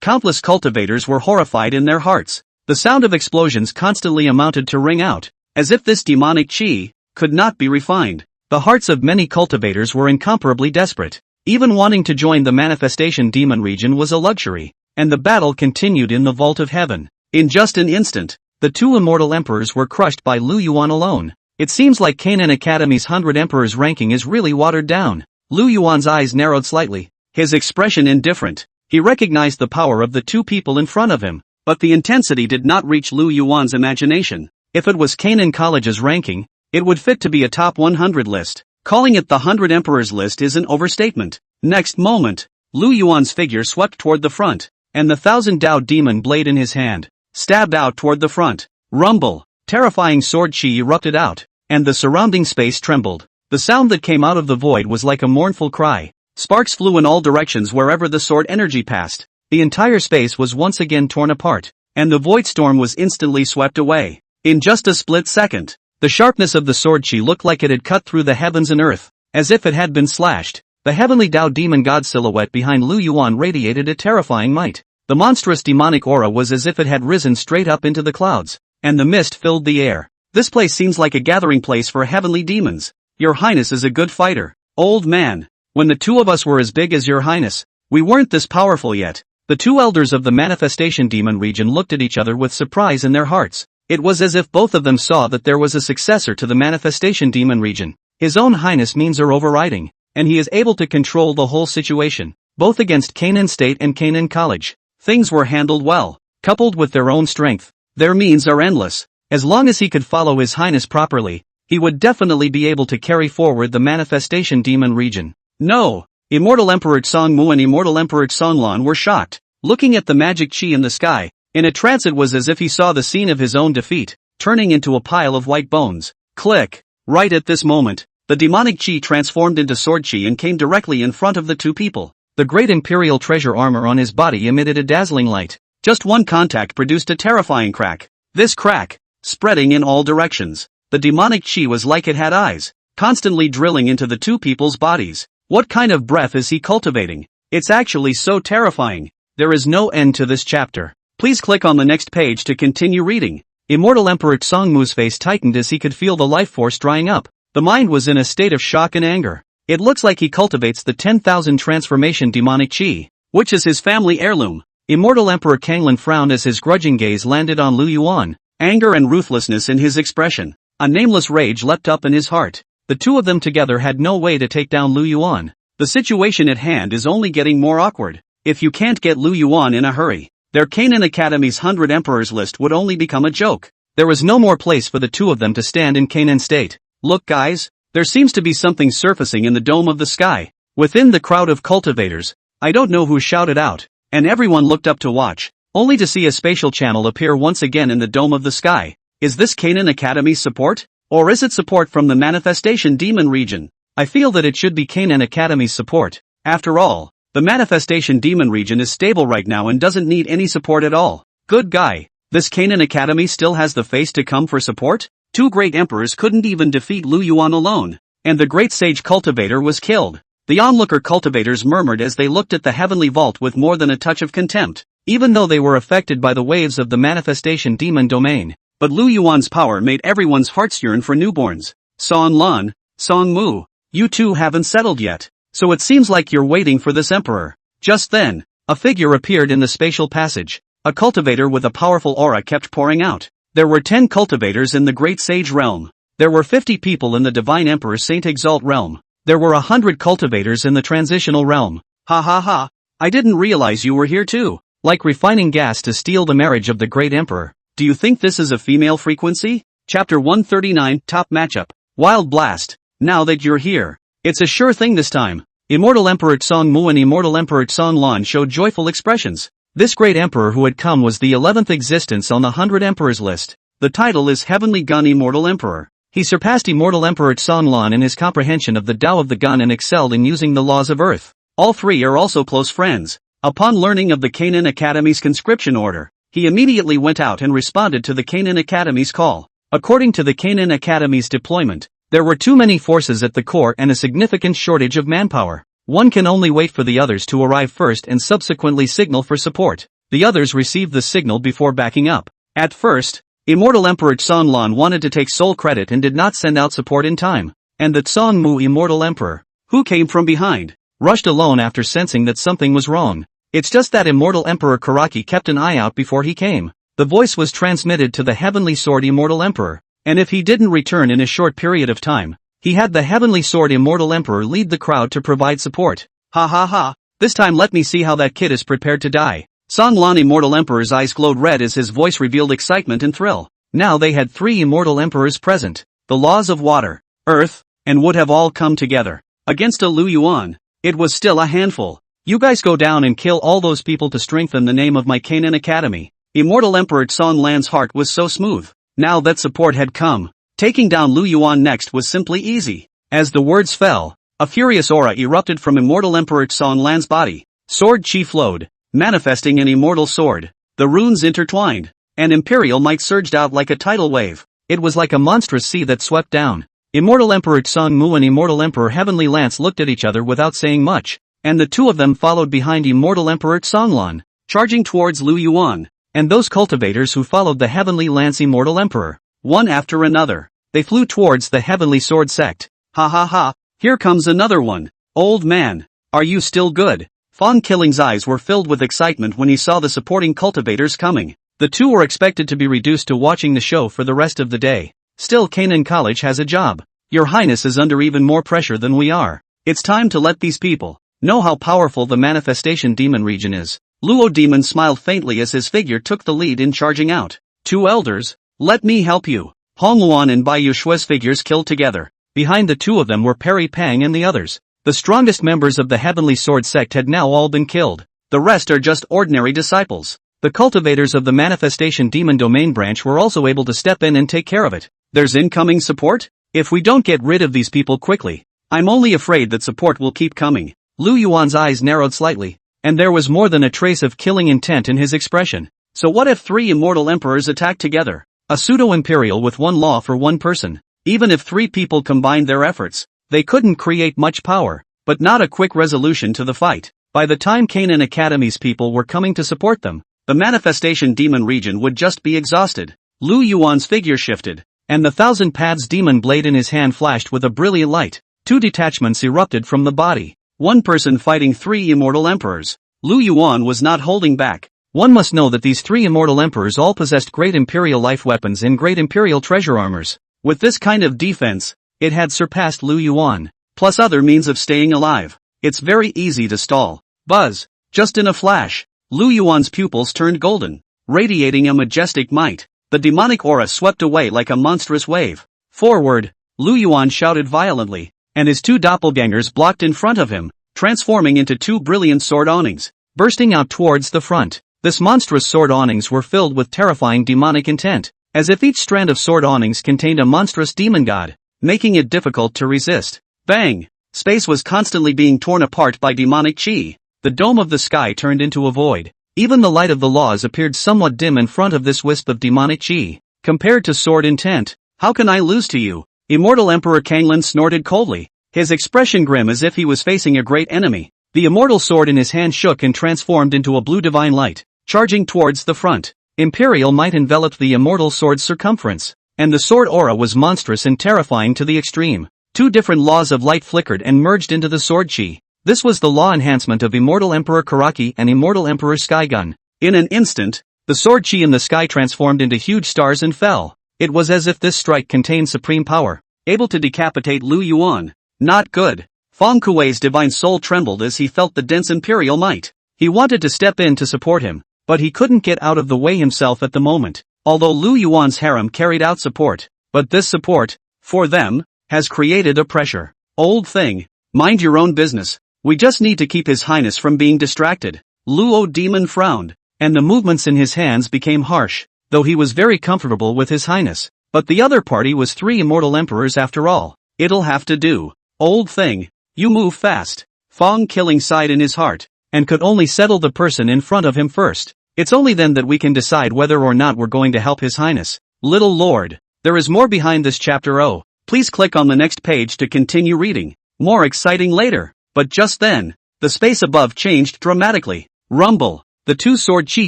Countless cultivators were horrified in their hearts. The sound of explosions constantly amounted to ring out, as if this demonic chi could not be refined. The hearts of many cultivators were incomparably desperate. Even wanting to join the manifestation demon region was a luxury, and the battle continued in the vault of heaven. In just an instant, the two immortal emperors were crushed by Lu Yuan alone. It seems like Canaan Academy's 100 emperors ranking is really watered down. Lu Yuan's eyes narrowed slightly, his expression indifferent. He recognized the power of the two people in front of him, but the intensity did not reach Lu Yuan's imagination. If it was Canaan College's ranking, it would fit to be a top 100 list. Calling it the 100 Emperors list is an overstatement. Next moment, Lu Yuan's figure swept toward the front, and the 1,000 Dao demon blade in his hand stabbed out toward the front. Rumble! Terrifying sword chi erupted out, and the surrounding space trembled. The sound that came out of the void was like a mournful cry. Sparks flew in all directions wherever the sword energy passed. The entire space was once again torn apart, and the void storm was instantly swept away. In just a split second, the sharpness of the sword chi looked like it had cut through the heavens and earth, as if it had been slashed. The heavenly Dao demon god silhouette behind Lu Yuan radiated a terrifying might. The monstrous demonic aura was as if it had risen straight up into the clouds, and the mist filled the air. This place seems like a gathering place for heavenly demons. Your Highness is a good fighter. Old man. When the two of us were as big as your Highness, we weren't this powerful yet. The two elders of the manifestation demon region looked at each other with surprise in their hearts. It was as if both of them saw that there was a successor to the manifestation demon region. His own Highness means are overriding. and he is able to control the whole situation, both against Canaan State and Canaan College. Things were handled well, coupled with their own strength. Their means are endless. As long as he could follow His Highness properly, he would definitely be able to carry forward the manifestation demon region. No! Immortal Emperor Tsongmu and Immortal Emperor Tsonglan were shocked. Looking at the magic chi in the sky, in a trance it was as if he saw the scene of his own defeat, turning into a pile of white bones. Click! Right at this moment, the demonic chi transformed into sword chi and came directly in front of the two people. The great imperial treasure armor on his body emitted a dazzling light. Just one contact produced a terrifying crack. This crack, spreading in all directions. The demonic chi was like it had eyes, constantly drilling into the two people's bodies. What kind of breath is he cultivating? It's actually so terrifying. There is no end to this chapter. Please click on the next page to continue reading. Immortal Emperor Tsongmu's face tightened as he could feel the life force drying up. The mind was in a state of shock and anger. It looks like he cultivates the 10,000 transformation demonic chi, which is his family heirloom. Immortal Emperor Kanglan frowned as his grudging gaze landed on Lu Yuan, anger and ruthlessness in his expression. A nameless rage leapt up in his heart. The two of them together had no way to take down Lu Yuan. The situation at hand is only getting more awkward. If you can't get Lu Yuan in a hurry, their Canaan Academy's 100 Emperors list would only become a joke. There was no more place for the two of them to stand in Canaan State. Look guys, there seems to be something surfacing in the dome of the sky. Within the crowd of cultivators, I don't know who shouted out, and everyone looked up to watch, only to see a spatial channel appear once again in the dome of the sky. Is this Canaan Academy's support? Or is it support from the manifestation demon region? I feel that it should be Canaan Academy's support. After all, the manifestation demon region is stable right now and doesn't need any support at all. Good guy. This Canaan Academy still has the face to come for support? Two great emperors couldn't even defeat Lu Yuan alone, and the great sage cultivator was killed. The onlooker cultivators murmured as they looked at the heavenly vault with more than a touch of contempt, even though they were affected by the waves of the manifestation demon domain. But Lu Yuan's power made everyone's hearts yearn for newborns. Song Lan, Song Mu, you two haven't settled yet, so it seems like you're waiting for this emperor. Just then, a figure appeared in the spatial passage. A cultivator with a powerful aura kept pouring out. There were 10 cultivators in the Great Sage realm. There were 50 people in the Divine Emperor Saint Exalt realm. There were 100 cultivators in the Transitional realm. Ha ha ha, I didn't realize you were here too. Like refining gas to steal the marriage of the Great Emperor. Do you think this is a female frequency? Chapter 139, Top Matchup. Wild Blast. Now that you're here, it's a sure thing this time. Immortal Emperor Tsongmu and Immortal Emperor Tsonglan showed joyful expressions. This great emperor who had come was the 11th existence on the 100 Emperors list. The title is Heavenly Gun Immortal Emperor. He surpassed Immortal Emperor Tsonglan in his comprehension of the Tao of the gun and excelled in using the laws of Earth. All three are also close friends. Upon learning of the Canaan Academy's conscription order, he immediately went out and responded to the Canaan Academy's call. According to the Canaan Academy's deployment, there were too many forces at the core and a significant shortage of manpower. One can only wait for the others to arrive first and subsequently signal for support. The others received the signal before backing up. At first, Immortal Emperor Tsonglan wanted to take sole credit and did not send out support in time. And the Tsongmu Immortal Emperor, who came from behind, rushed alone after sensing that something was wrong. It's just that Immortal Emperor Karaki kept an eye out before he came. The voice was transmitted to the Heavenly Sword Immortal Emperor, and if he didn't return in a short period of time, he had the Heavenly Sword Immortal Emperor lead the crowd to provide support. Ha ha ha, this time let me see how that kid is prepared to die. Songlan Immortal Emperor's eyes glowed red as his voice revealed excitement and thrill. Now they had 3 Immortal Emperors present. The laws of water, earth, and wood have all come together. Against a Lu Yuan, it was still a handful. You guys go down and kill all those people to strengthen the name of my Canaan Academy. Immortal Emperor Songlan's heart was so smooth. Now that support had come, taking down Lu Yuan next was simply easy. As the words fell, a furious aura erupted from Immortal Emperor Songlan's body. Sword chi flowed, manifesting an immortal sword. The runes intertwined, and imperial might surged out like a tidal wave. It was like a monstrous sea that swept down. Immortal Emperor Tsongmu and Immortal Emperor Heavenly Lance looked at each other without saying much, and the two of them followed behind Immortal Emperor Tsonglan, charging towards Lu Yuan, and those cultivators who followed the Heavenly Lance Immortal Emperor. One after another, they flew towards the Heavenly Sword Sect. Ha ha ha, here comes another one. Old man, are you still good? Fong Killing's eyes were filled with excitement when he saw the supporting cultivators coming. The two were expected to be reduced to watching the show for the rest of the day. Still, Canaan College has a job. Your Highness is under even more pressure than we are. It's time to let these people know how powerful the manifestation demon region is. Luo Demon smiled faintly as his figure took the lead in charging out. Two elders, let me help you. Hong Luan and Bai Yushui's figures killed together. Behind the two of them were Perry Pang and the others. The strongest members of the Heavenly Sword sect had now all been killed. The rest are just ordinary disciples. The cultivators of the manifestation demon domain branch were also able to step in and take care of it. There's incoming support? If we don't get rid of these people quickly, I'm only afraid that support will keep coming. Lu Yuan's eyes narrowed slightly, and there was more than a trace of killing intent in his expression. So what if 3 immortal emperors attack together? A pseudo-imperial with one law for one person. Even if 3 people combined their efforts, they couldn't create much power, but not a quick resolution to the fight. By the time Canaan Academy's people were coming to support them, the manifestation demon region would just be exhausted. Lu Yuan's figure shifted, and the 1,000 paths demon blade in his hand flashed with a brilliant light. 2 detachments erupted from the body. One person fighting 3 immortal emperors. Lu Yuan was not holding back. One must know that these 3 immortal emperors all possessed great imperial life weapons and great imperial treasure armors. With this kind of defense, it had surpassed Lu Yuan, plus other means of staying alive. It's very easy to stall. Buzz. Just in a flash, Lu Yuan's pupils turned golden, radiating a majestic might. The demonic aura swept away like a monstrous wave. Forward, Lu Yuan shouted violently, and his 2 doppelgangers blocked in front of him, transforming into 2 brilliant sword awnings, bursting out towards the front. This monstrous sword awnings were filled with terrifying demonic intent, as if each strand of sword awnings contained a monstrous demon god, making it difficult to resist. Bang! Space was constantly being torn apart by demonic chi. The dome of the sky turned into a void. Even the light of the laws appeared somewhat dim in front of this wisp of demonic chi. Compared to sword intent, how can I lose to you? Immortal Emperor Canaan snorted coldly, his expression grim as if he was facing a great enemy. The immortal sword in his hand shook and transformed into a blue divine light, charging towards the front. Imperial might enveloped the immortal sword's circumference, and the sword aura was monstrous and terrifying to the extreme. 2 different laws of light flickered and merged into the sword chi. This was the law enhancement of Immortal Emperor Karaki and Immortal Emperor Skygun. In an instant, the sword chi in the sky transformed into huge stars and fell. It was as if this strike contained supreme power, able to decapitate Lu Yuan. Not good. Feng Kuei's divine soul trembled as he felt the dense imperial might. He wanted to step in to support him, but he couldn't get out of the way himself at the moment. Although Lu Yuan's harem carried out support, but this support, for them, has created a pressure. Old thing, mind your own business. We just need to keep His Highness from being distracted. Luo Demon frowned, and the movements in his hands became harsh, though he was very comfortable with His Highness. But the other party was 3 immortal emperors after all. It'll have to do. Old thing, you move fast. Fong Killing sighed in his heart, and could only settle the person in front of him first. It's only then that we can decide whether or not we're going to help His Highness. Little Lord, there is more behind this chapter. Oh, please click on the next page to continue reading. More exciting later. But just then, the space above changed dramatically. Rumble. The 2 sword chi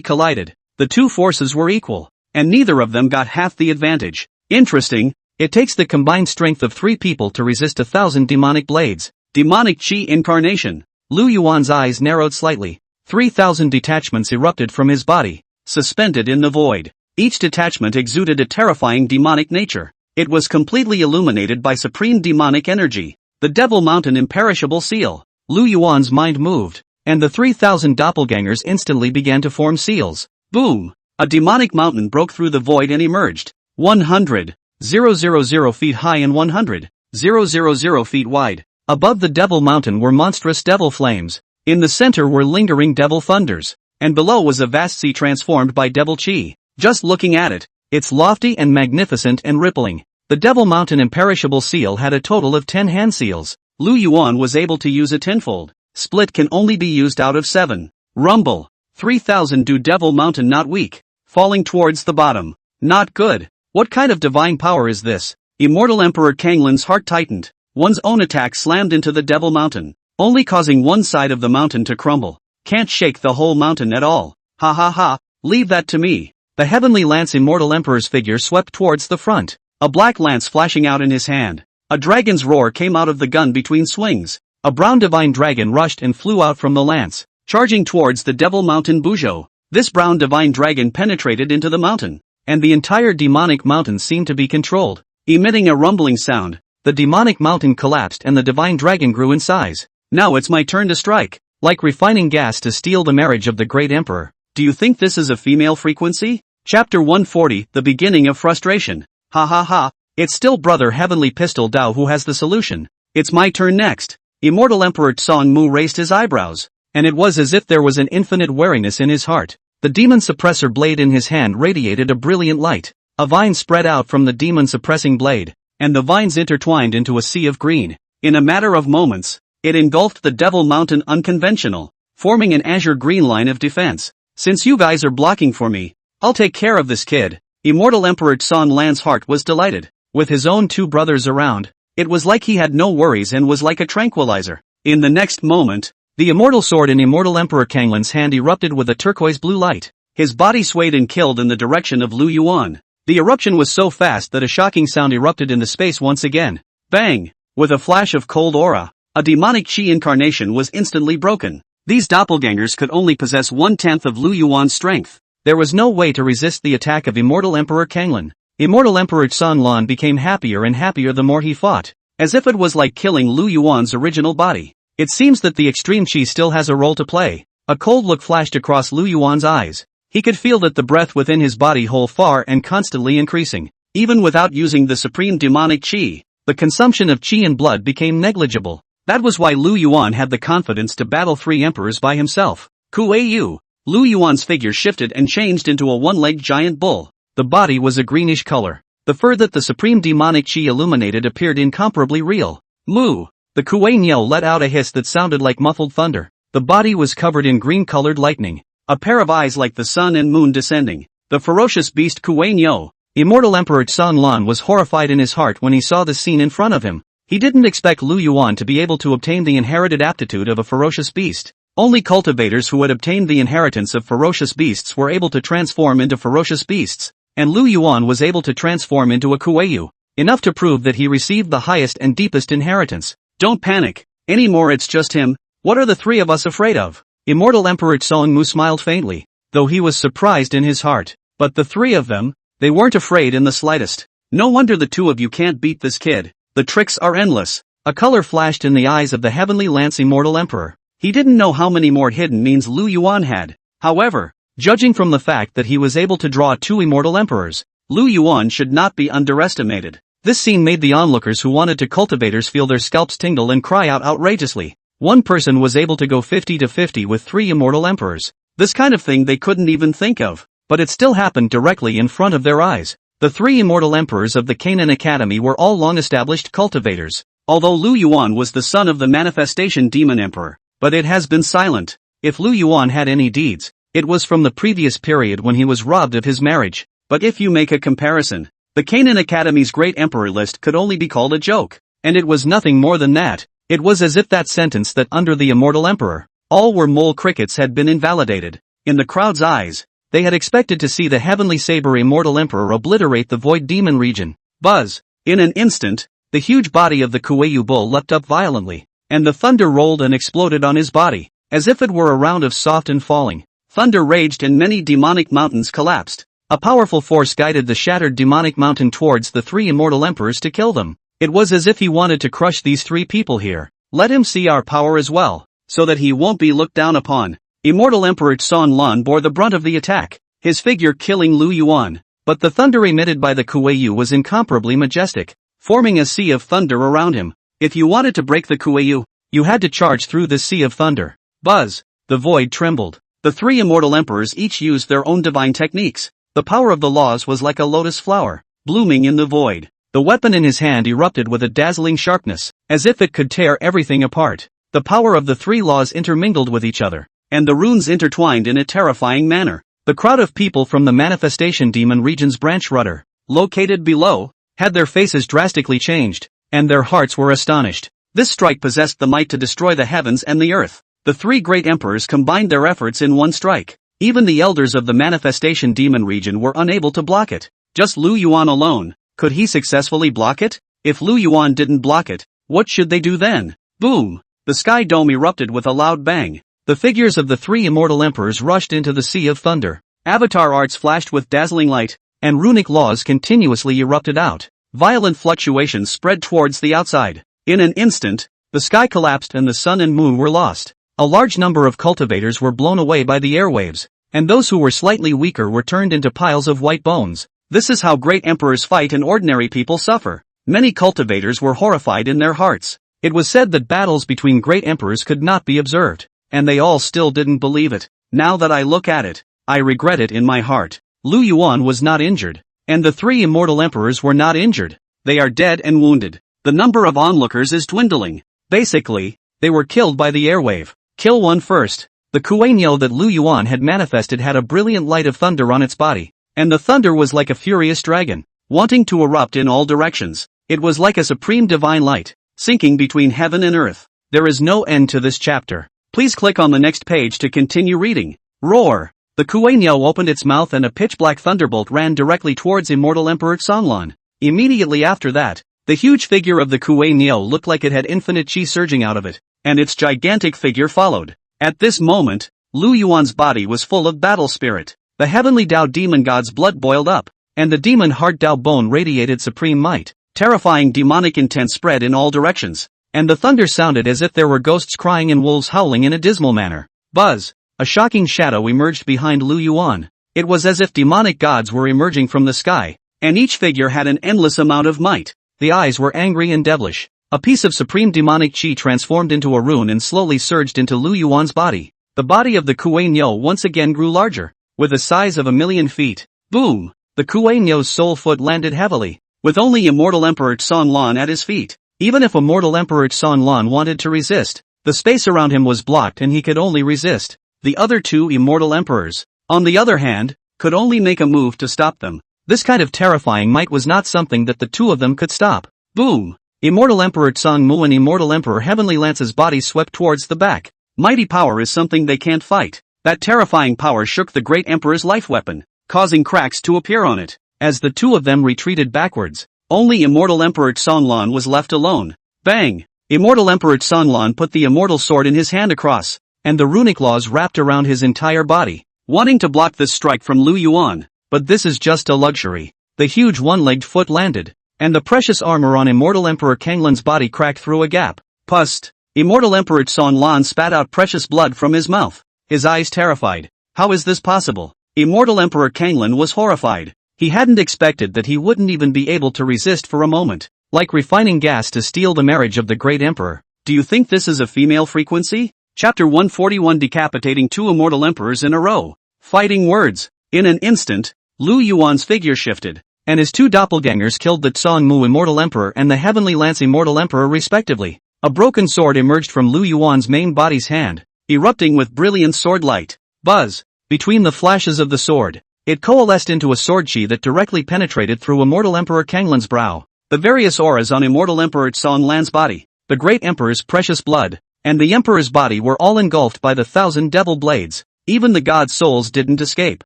collided. The 2 forces were equal, and neither of them got half the advantage. Interesting, it takes the combined strength of 3 people to resist 1,000 demonic blades. Demonic chi incarnation. Lu Yuan's eyes narrowed slightly. 3,000 detachments erupted from his body, suspended in the void. Each detachment exuded a terrifying demonic nature. It was completely illuminated by supreme demonic energy. The Devil Mountain imperishable seal. Lu Yuan's mind moved, and the 3,000 doppelgangers instantly began to form seals. Boom! A demonic mountain broke through the void and emerged. 100,000 feet high and 100,000 feet wide. Above the Devil Mountain were monstrous devil flames. In the center were lingering devil thunders, and below was a vast sea transformed by devil chi. Just looking at it, it's lofty and magnificent and rippling. The Devil Mountain imperishable seal had a total of 10 hand seals. Lu Yuan was able to use a tenfold. Split can only be used out of 7. Rumble. 3,000 do Devil Mountain not weak. Falling towards the bottom. Not good. What kind of divine power is this? Immortal Emperor Kanglin's heart tightened. One's own attack slammed into the Devil Mountain, only causing one side of the mountain to crumble. Can't shake the whole mountain at all. Ha ha ha, leave that to me. The Heavenly Lance Immortal Emperor's figure swept towards the front. A black lance flashing out in his hand. A dragon's roar came out of the gun between swings. A brown divine dragon rushed and flew out from the lance, charging towards the Devil Mountain Bujo. This brown divine dragon penetrated into the mountain, and the entire demonic mountain seemed to be controlled. Emitting a rumbling sound, the demonic mountain collapsed and the divine dragon grew in size. Now it's my turn to strike. Like refining gas to steal the marriage of the great emperor. Do you think this is a female frequency? Chapter 140, The Beginning of Frustration. Ha ha ha, it's still brother Heavenly Pistol Dao who has the solution. It's my turn next. Immortal Emperor Tsong Mu raised his eyebrows, and it was as if there was an infinite wariness in his heart. The demon suppressor blade in his hand radiated a brilliant light. A vine spread out from the demon suppressing blade, and the vines intertwined into a sea of green. In a matter of moments, it engulfed the Devil Mountain unconventional, forming an azure green line of defense. Since you guys are blocking for me, I'll take care of this kid. Immortal Emperor Tsong Lan's heart was delighted. With his own two brothers around, it was like he had no worries and was like a tranquilizer. In the next moment, the immortal sword in Immortal Emperor Kanglan's hand erupted with a turquoise blue light. His body swayed and killed in the direction of Lu Yuan. The eruption was so fast that a shocking sound erupted into space once again. Bang! With a flash of cold aura, a demonic chi incarnation was instantly broken. These doppelgangers could only possess 1/10 of Lu Yuan's strength. There was no way to resist the attack of Immortal Emperor Kanglan. Immortal Emperor Tsong Lan became happier and happier the more he fought, as if it was like killing Lu Yuan's original body. It seems that the extreme chi still has a role to play. A cold look flashed across Lu Yuan's eyes. He could feel that the breath within his body whole far and constantly increasing. Even without using the supreme demonic chi, the consumption of chi and blood became negligible. That was why Lu Yuan had the confidence to battle 3 emperors by himself. Kuei-yu. Lu Yuan's figure shifted and changed into a one-legged giant bull. The body was a greenish color. The fur that the supreme demonic chi illuminated appeared incomparably real. Moo! The Kuei-nyo let out a hiss that sounded like muffled thunder. The body was covered in green-colored lightning. A pair of eyes like the sun and moon descending. The ferocious beast Kuei-nyo. Immortal Emperor Tsong Lan was horrified in his heart when he saw the scene in front of him. He didn't expect Lu Yuan to be able to obtain the inherited aptitude of a ferocious beast. Only cultivators who had obtained the inheritance of ferocious beasts were able to transform into ferocious beasts, and Lu Yuan was able to transform into a Kuei-yu, enough to prove that he received the highest and deepest inheritance. Don't panic, anymore it's just him. What are the 3 of us afraid of? Immortal Emperor Tsong Mu smiled faintly, though he was surprised in his heart. But the 3 of them, they weren't afraid in the slightest. No wonder the 2 of you can't beat this kid. The tricks are endless. A color flashed in the eyes of the heavenly lance Immortal Emperor. He didn't know how many more hidden means Lu Yuan had. However, judging from the fact that he was able to draw 2 Immortal Emperors, Lu Yuan should not be underestimated. This scene made the onlookers who wanted to cultivators feel their scalps tingle and cry out outrageously. One person was able to go 50-50 with 3 Immortal Emperors. This kind of thing they couldn't even think of, but it still happened directly in front of their eyes. The 3 Immortal Emperors of the Canaan Academy were all long-established cultivators, although Lu Yuan was the son of the Manifestation Demon Emperor. But it has been silent. If Lu Yuan had any deeds, it was from the previous period when he was robbed of his marriage. But if you make a comparison, the Canaan Academy's great emperor list could only be called a joke. And it was nothing more than that. It was as if that sentence that under the Immortal Emperor, all were mole crickets had been invalidated. In the crowd's eyes, they had expected to see the heavenly saber Immortal Emperor obliterate the void demon region. Buzz! In an instant, the huge body of the Kuei-yu bull leapt up violently, and the thunder rolled and exploded on his body, as if it were a round of soft and falling. Thunder raged and many demonic mountains collapsed. A powerful force guided the shattered demonic mountain towards the 3 Immortal Emperors to kill them. It was as if he wanted to crush these 3 people here. Let him see our power as well, so that he won't be looked down upon. Immortal Emperor Tsong Lan bore the brunt of the attack, his figure killing Lu Yuan. But the thunder emitted by the Kuei-yu was incomparably majestic, forming a sea of thunder around him. If you wanted to break the Kuei-yu, you had to charge through this sea of thunder. Buzz! The void trembled. The 3 Immortal Emperors each used their own divine techniques. The power of the laws was like a lotus flower, blooming in the void. The weapon in his hand erupted with a dazzling sharpness, as if it could tear everything apart. The power of the 3 laws intermingled with each other, and the runes intertwined in a terrifying manner. The crowd of people from the Manifestation Demon Region's branch rudder, located below, had their faces drastically changed, and their hearts were astonished. This strike possessed the might to destroy the heavens and the earth. The 3 great emperors combined their efforts in one strike. Even the elders of the Manifestation Demon Region were unable to block it. Just Lu Yuan alone. Could he successfully block it? If Lu Yuan didn't block it, what should they do then? Boom! The sky dome erupted with a loud bang. The figures of the 3 Immortal Emperors rushed into the sea of thunder. Avatar arts flashed with dazzling light, and runic laws continuously erupted out. Violent fluctuations spread towards the outside. In an instant, the sky collapsed and the sun and moon were lost. A large number of cultivators were blown away by the airwaves, and those who were slightly weaker were turned into piles of white bones. This is how great emperors fight and ordinary people suffer. Many cultivators were horrified in their hearts. It was said that battles between great emperors could not be observed, and they all still didn't believe it. Now that I look at it, I regret it in my heart. Lu Yuan was not injured, and the 3 immortal emperors were not injured. They are dead and wounded. The number of onlookers is dwindling. Basically, they were killed by the airwave. Kill one first. The Kueino that Lu Yuan had manifested had a brilliant light of thunder on its body, and the thunder was like a furious dragon, wanting to erupt in all directions. It was like a supreme divine light, sinking between heaven and earth. There is no end to this chapter. Please click on the next page to continue reading. Roar! The Kueino opened its mouth and a pitch-black thunderbolt ran directly towards Immortal Emperor Songlan. Immediately after that, the huge figure of the Kueino looked like it had infinite chi surging out of it, and its gigantic figure followed. At this moment, Lu Yuan's body was full of battle spirit. The heavenly Dao demon god's blood boiled up, and the demon heart Dao bone radiated supreme might. Terrifying demonic intent spread in all directions, and the thunder sounded as if there were ghosts crying and wolves howling in a dismal manner. Buzz! A shocking shadow emerged behind Lu Yuan. It was as if demonic gods were emerging from the sky, and each figure had an endless amount of might. The eyes were angry and devilish. A piece of supreme demonic chi transformed into a rune and slowly surged into Lu Yuan's body. The body of the Kueino once again grew larger, with a size of 1,000,000 feet. Boom! The Kueino's soul foot landed heavily, with only Immortal Emperor Songlan at his feet. Even if Immortal Emperor Songlan wanted to resist, the space around him was blocked and he could only resist. The other 2 Immortal Emperors, on the other hand, could only make a move to stop them. This kind of terrifying might was not something that the 2 of them could stop. Boom! Immortal Emperor Songmu and Immortal Emperor Heavenly Lance's bodies swept towards the back. Mighty power is something they can't fight. That terrifying power shook the great emperor's life weapon, causing cracks to appear on it. As the 2 of them retreated backwards, only Immortal Emperor Songlan was left alone. Bang! Immortal Emperor Songlan put the immortal sword in his hand across, and the runic laws wrapped around his entire body, wanting to block this strike from Lu Yuan. But this is just a luxury. The huge one-legged foot landed, and the precious armor on Immortal Emperor Kanglan's body cracked through a gap. Pust! Immortal Emperor Songlan spat out precious blood from his mouth, his eyes terrified. How is this possible? Immortal Emperor Kanglan was horrified. He hadn't expected that he wouldn't even be able to resist for a moment. Like refining gas to steal the marriage of the great emperor. Do you think this is a female frequency? Chapter 141 Decapitating 2 Immortal Emperors in a row. Fighting words. In an instant, Lu Yuan's figure shifted, and his 2 doppelgangers killed the Songmu Immortal Emperor and the Heavenly Lance Immortal Emperor respectively. A broken sword emerged from Lu Yuan's main body's hand, erupting with brilliant sword light. Buzz! Between the flashes of the sword, it coalesced into a sword chi that directly penetrated through Immortal Emperor Kanglan's brow. The various auras on Immortal Emperor Songlan's body, the great emperor's precious blood, and the emperor's body were all engulfed by the 1,000 devil blades. Even the god's souls didn't escape.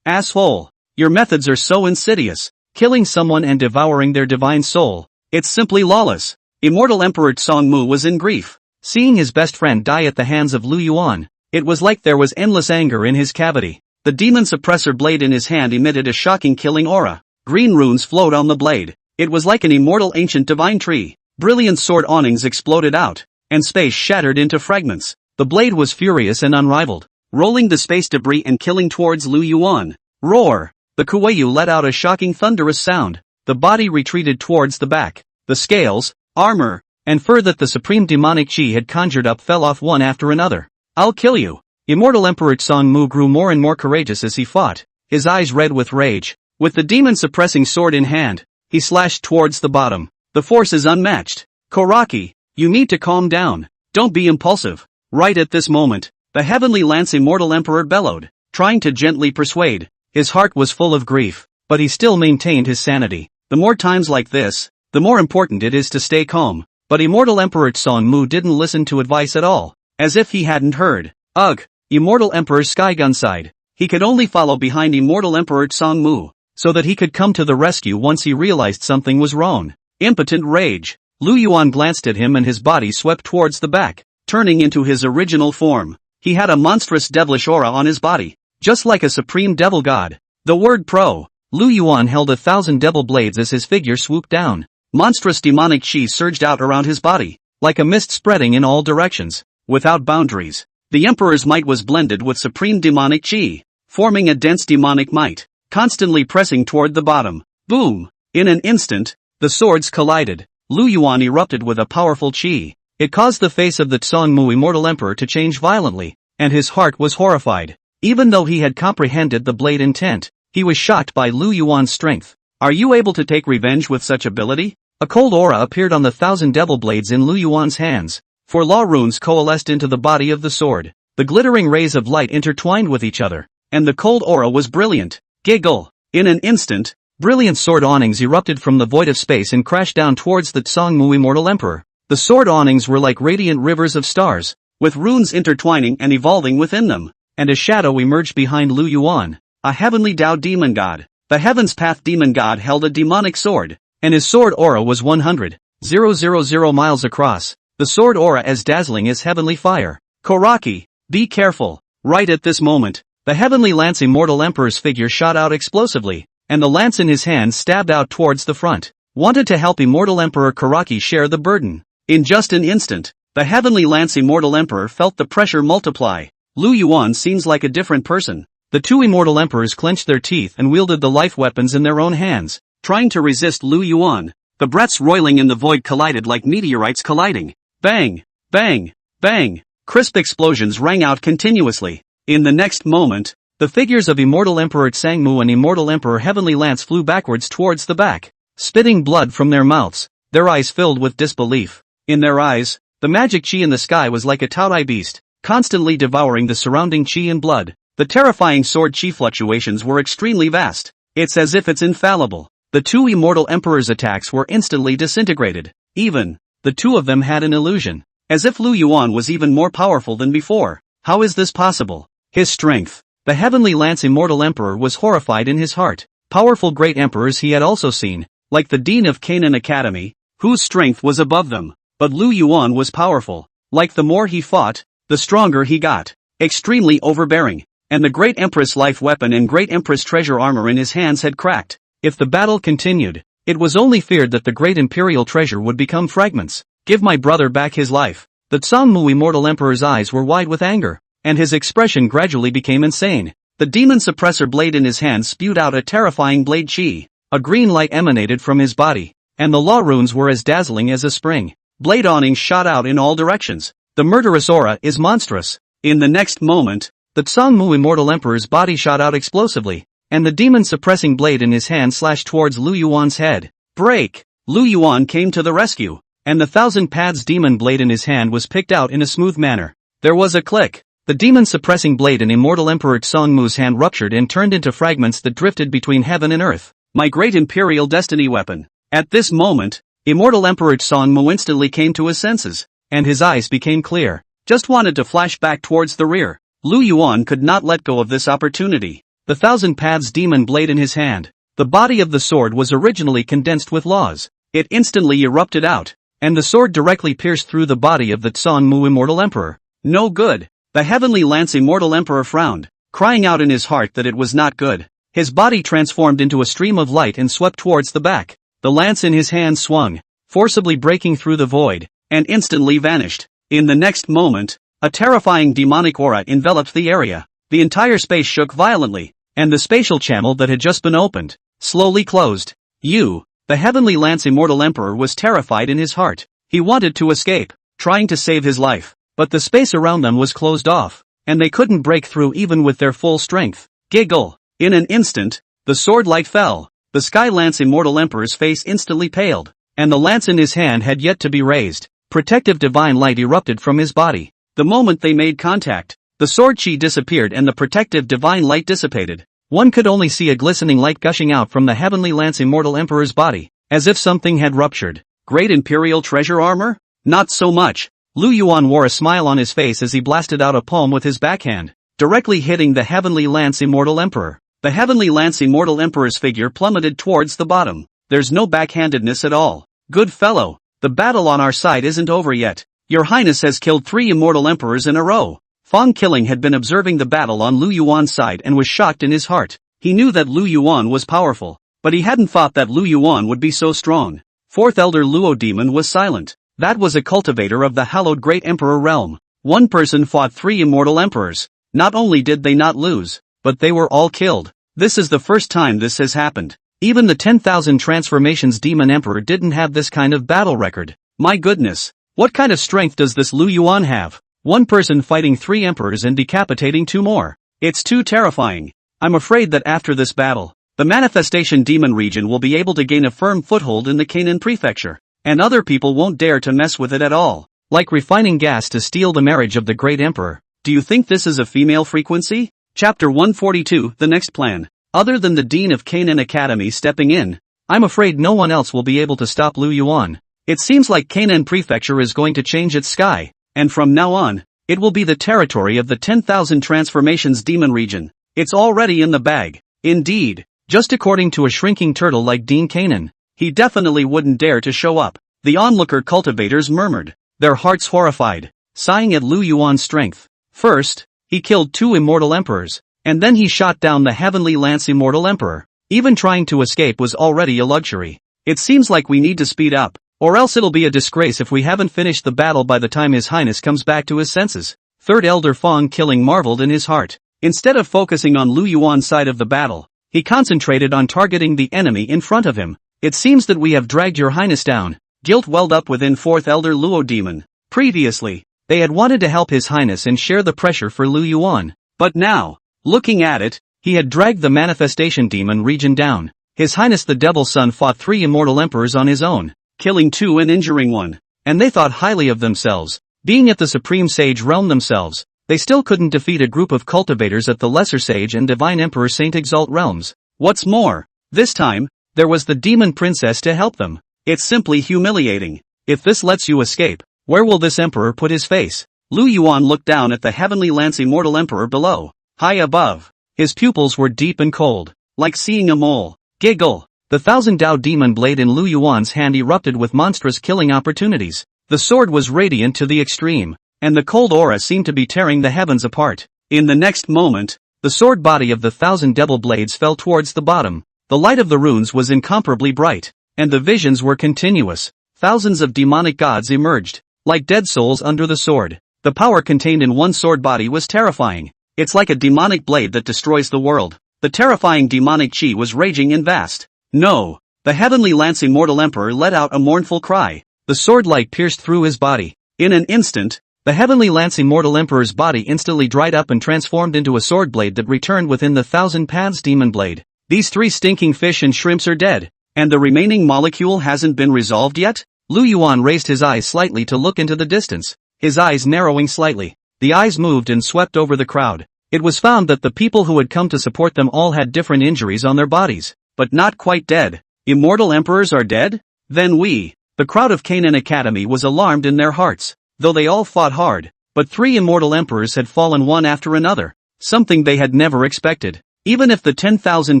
Asshole! Your methods are so insidious. Killing someone and devouring their divine soul. It's simply lawless. Immortal Emperor Songmu was in grief. Seeing his best friend die at the hands of Lu Yuan, it was like there was endless anger in his cavity. The demon suppressor blade in his hand emitted a shocking killing aura. Green runes flowed on the blade. It was like an immortal ancient divine tree. Brilliant sword awnings exploded out, and space shattered into fragments. The blade was furious and unrivaled, rolling the space debris and killing towards Lu Yuan. Roar! The Kueyu let out a shocking thunderous sound. The body retreated towards the back. The scales, armor, and fur that the supreme demonic chi had conjured up fell off one after another. I'll kill you! Immortal Emperor Songmu grew more and more courageous as he fought, his eyes red with rage. With the demon-suppressing sword in hand, he slashed towards the bottom. The force is unmatched. Koraki, you need to calm down. Don't be impulsive. Right at this moment, the Heavenly Lance Immortal Emperor bellowed, trying to gently persuade. His heart was full of grief, but he still maintained his sanity. The more times like this, the more important it is to stay calm. But Immortal Emperor Songmu didn't listen to advice at all, as if he hadn't heard. Ugh! Immortal Emperor Skygun sighed. He could only follow behind Immortal Emperor Songmu, so that he could come to the rescue once he realized something was wrong. Impotent rage. Lu Yuan glanced at him and his body swept towards the back, turning into his original form. He had a monstrous devilish aura on his body, just like a supreme devil god. The word pro. Lu Yuan held 1,000 devil blades as his figure swooped down. Monstrous demonic chi surged out around his body, like a mist spreading in all directions, without boundaries. The emperor's might was blended with supreme demonic chi, forming a dense demonic might, constantly pressing toward the bottom. Boom! In an instant, the swords collided. Lu Yuan erupted with a powerful chi. It caused the face of the Tsongmu immortal emperor to change violently, and his heart was horrified. Even though he had comprehended the blade intent, he was shocked by Lu Yuan's strength. Are you able to take revenge with such ability? A cold aura appeared on the 1,000 devil blades in Lu Yuan's hands. 4 law runes coalesced into the body of the sword. The glittering rays of light intertwined with each other, and the cold aura was brilliant. Giggle! In an instant, brilliant sword awnings erupted from the void of space and crashed down towards the Tsongmu immortal emperor. The sword awnings were like radiant rivers of stars, with runes intertwining and evolving within them, and a shadow emerged behind Lu Yuan, a heavenly Tao demon god. The Heaven's Path demon god held a demonic sword, and his sword aura was 100,000 miles across, the sword aura as dazzling as heavenly fire. Koraki, be careful. Right at this moment, the heavenly lance immortal emperor's figure shot out explosively, and the lance in his hand stabbed out towards the front. Wanted to help immortal emperor Koraki share the burden. In just an instant, the heavenly lance immortal emperor felt the pressure multiply. Lu Yuan seems like a different person. The 2 immortal emperors clenched their teeth and wielded the life weapons in their own hands, trying to resist Lu Yuan. The breaths roiling in the void collided like meteorites colliding. Bang! Bang! Bang! Crisp explosions rang out continuously. In the next moment, the figures of Immortal Emperor Tsangmu and Immortal Emperor Heavenly Lance flew backwards towards the back, spitting blood from their mouths, their eyes filled with disbelief. In their eyes, the magic chi in the sky was like a Taodai beast, constantly devouring the surrounding chi and blood. The terrifying sword chi fluctuations were extremely vast. It's as if it's infallible. The 2 immortal emperors' attacks were instantly disintegrated. Even, the 2 of them had an illusion, as if Lu Yuan was even more powerful than before. How is this possible? His strength. The heavenly lance immortal emperor was horrified in his heart. Powerful great emperors he had also seen, like the dean of Canaan Academy, whose strength was above them. But Lu Yuan was powerful. Like the more he fought, the stronger he got. Extremely overbearing. And the great empress life weapon and great empress treasure armor in his hands had cracked. If the battle continued, it was only feared that the great imperial treasure would become fragments. Give my brother back his life. The Tsongmu immortal emperor's eyes were wide with anger, and his expression gradually became insane. The demon suppressor blade in his hand spewed out a terrifying blade chi. A green light emanated from his body, and the law runes were as dazzling as a spring. Blade awnings shot out in all directions. The murderous aura is monstrous. In the next moment, the Tsongmu immortal emperor's body shot out explosively, and the demon-suppressing blade in his hand slashed towards Lu Yuan's head. Break! Lu Yuan came to the rescue, and the 1,000 paths demon blade in his hand was picked out in a smooth manner. There was a click. The demon-suppressing blade in immortal emperor Tsongmu's hand ruptured and turned into fragments that drifted between heaven and earth. My great imperial destiny weapon. At this moment, immortal emperor Tsongmu instantly came to his senses, and his eyes became clear. Just wanted to flash back towards the rear. Lu Yuan could not let go of this opportunity. The 1,000 paths demon blade in his hand. The body of the sword was originally condensed with laws. It instantly erupted out, and the sword directly pierced through the body of the Tsongmu immortal emperor. No good. The heavenly lance immortal emperor frowned, crying out in his heart that it was not good. His body transformed into a stream of light and swept towards the back. The lance in his hand swung, forcibly breaking through the void, and instantly vanished. In the next moment, a terrifying demonic aura enveloped the area. The entire space shook violently, and the spatial channel that had just been opened, slowly closed. The heavenly lance immortal emperor was terrified in his heart. He wanted to escape, trying to save his life, but the space around them was closed off, and they couldn't break through even with their full strength. Giggle! In an instant, the sword light fell. The sky lance immortal emperor's face instantly paled, and the lance in his hand had yet to be raised. Protective divine light erupted from his body. The moment they made contact, the sword chi disappeared and the protective divine light dissipated. One could only see a glistening light gushing out from the heavenly lance immortal emperor's body, as if something had ruptured. Great imperial treasure armor? Not so much. Lu Yuan wore a smile on his face as he blasted out a palm with his backhand, directly hitting the heavenly lance immortal emperor. The heavenly lance immortal emperor's figure plummeted towards the bottom. There's no backhandedness at all. Good fellow, the battle on our side isn't over yet. Your Highness has killed 3 immortal emperors in a row. Fang Killing had been observing the battle on Lu Yuan's side and was shocked in his heart. He knew that Lu Yuan was powerful, but he hadn't thought that Lu Yuan would be so strong. Fourth Elder Luo Demon was silent. That was a cultivator of the hallowed Great Emperor realm. One person fought 3 immortal emperors. Not only did they not lose, but they were all killed. This is the first time this has happened. Even the 10,000 transformations Demon Emperor didn't have this kind of battle record. My goodness. What kind of strength does this Lu Yuan have? One person fighting 3 emperors and decapitating 2 more. It's too terrifying. I'm afraid that after this battle, the Manifestation Demon region will be able to gain a firm foothold in the Canaan prefecture, and other people won't dare to mess with it at all. Like refining gas to steal the marriage of the Great Emperor. Do you think this is a female frequency? Chapter 142, The Next Plan. Other than the Dean of Canaan Academy stepping in, I'm afraid no one else will be able to stop Lu Yuan. It seems like Canaan Prefecture is going to change its sky, and from now on, it will be the territory of the 10,000 Transformations Demon region. It's already in the bag. Indeed, just according to a shrinking turtle like Dean Canaan, he definitely wouldn't dare to show up. The onlooker cultivators murmured, their hearts horrified, sighing at Lu Yuan's strength. First, he killed 2 immortal emperors, and then he shot down the Heavenly Lance Immortal Emperor. Even trying to escape was already a luxury. It seems like we need to speed up, or else it'll be a disgrace if we haven't finished the battle by the time His Highness comes back to his senses. Third Elder Fong Killing marveled in his heart. Instead of focusing on Lu Yuan's side of the battle, he concentrated on targeting the enemy in front of him. It seems that we have dragged your highness down. Guilt welled up within Fourth Elder Luo Demon. Previously, they had wanted to help his highness and share the pressure for Lu Yuan. But now, looking at it, he had dragged the Manifestation Demon region down. His highness the Devil's Son fought 3 immortal emperors on his own, killing 2 and injuring 1. And they thought highly of themselves. Being at the Supreme Sage realm themselves, they still couldn't defeat a group of cultivators at the Lesser Sage and Divine Emperor Saint Exalt realms. What's more, this time, there was the Demon Princess to help them. It's simply humiliating. If this lets you escape, where will this emperor put his face? Lu Yuan looked down at the Heavenly Lance Immortal Emperor below. High above, his pupils were deep and cold, like seeing a mole. Giggle. The 1000 Dao Demon blade in Lu Yuan's hand erupted with monstrous killing opportunities. The sword was radiant to the extreme, and the cold aura seemed to be tearing the heavens apart. In the next moment, the sword body of the 1000 devil blades fell towards the bottom. The light of the runes was incomparably bright, and the visions were continuous. Thousands of demonic gods emerged, like dead souls under the sword. The power contained in one sword body was terrifying. It's like a demonic blade that destroys the world. The terrifying demonic chi was raging and vast. No! The Heavenly Lance Immortal Emperor let out a mournful cry. The sword light pierced through his body. In an instant, the Heavenly Lance Immortal Emperor's body instantly dried up and transformed into a sword blade that returned within the 1000 Paths Demon Blade. These 3 stinking fish and shrimps are dead, and the remaining molecule hasn't been resolved yet? Lu Yuan raised his eyes slightly to look into the distance, his eyes narrowing slightly. The eyes moved and swept over the crowd. It was found that the people who had come to support them all had different injuries on their bodies, but not quite dead. Immortal emperors are dead? Then the crowd of Canaan Academy was alarmed in their hearts, though they all fought hard, but 3 immortal emperors had fallen one after another, something they had never expected. Even if the 10,000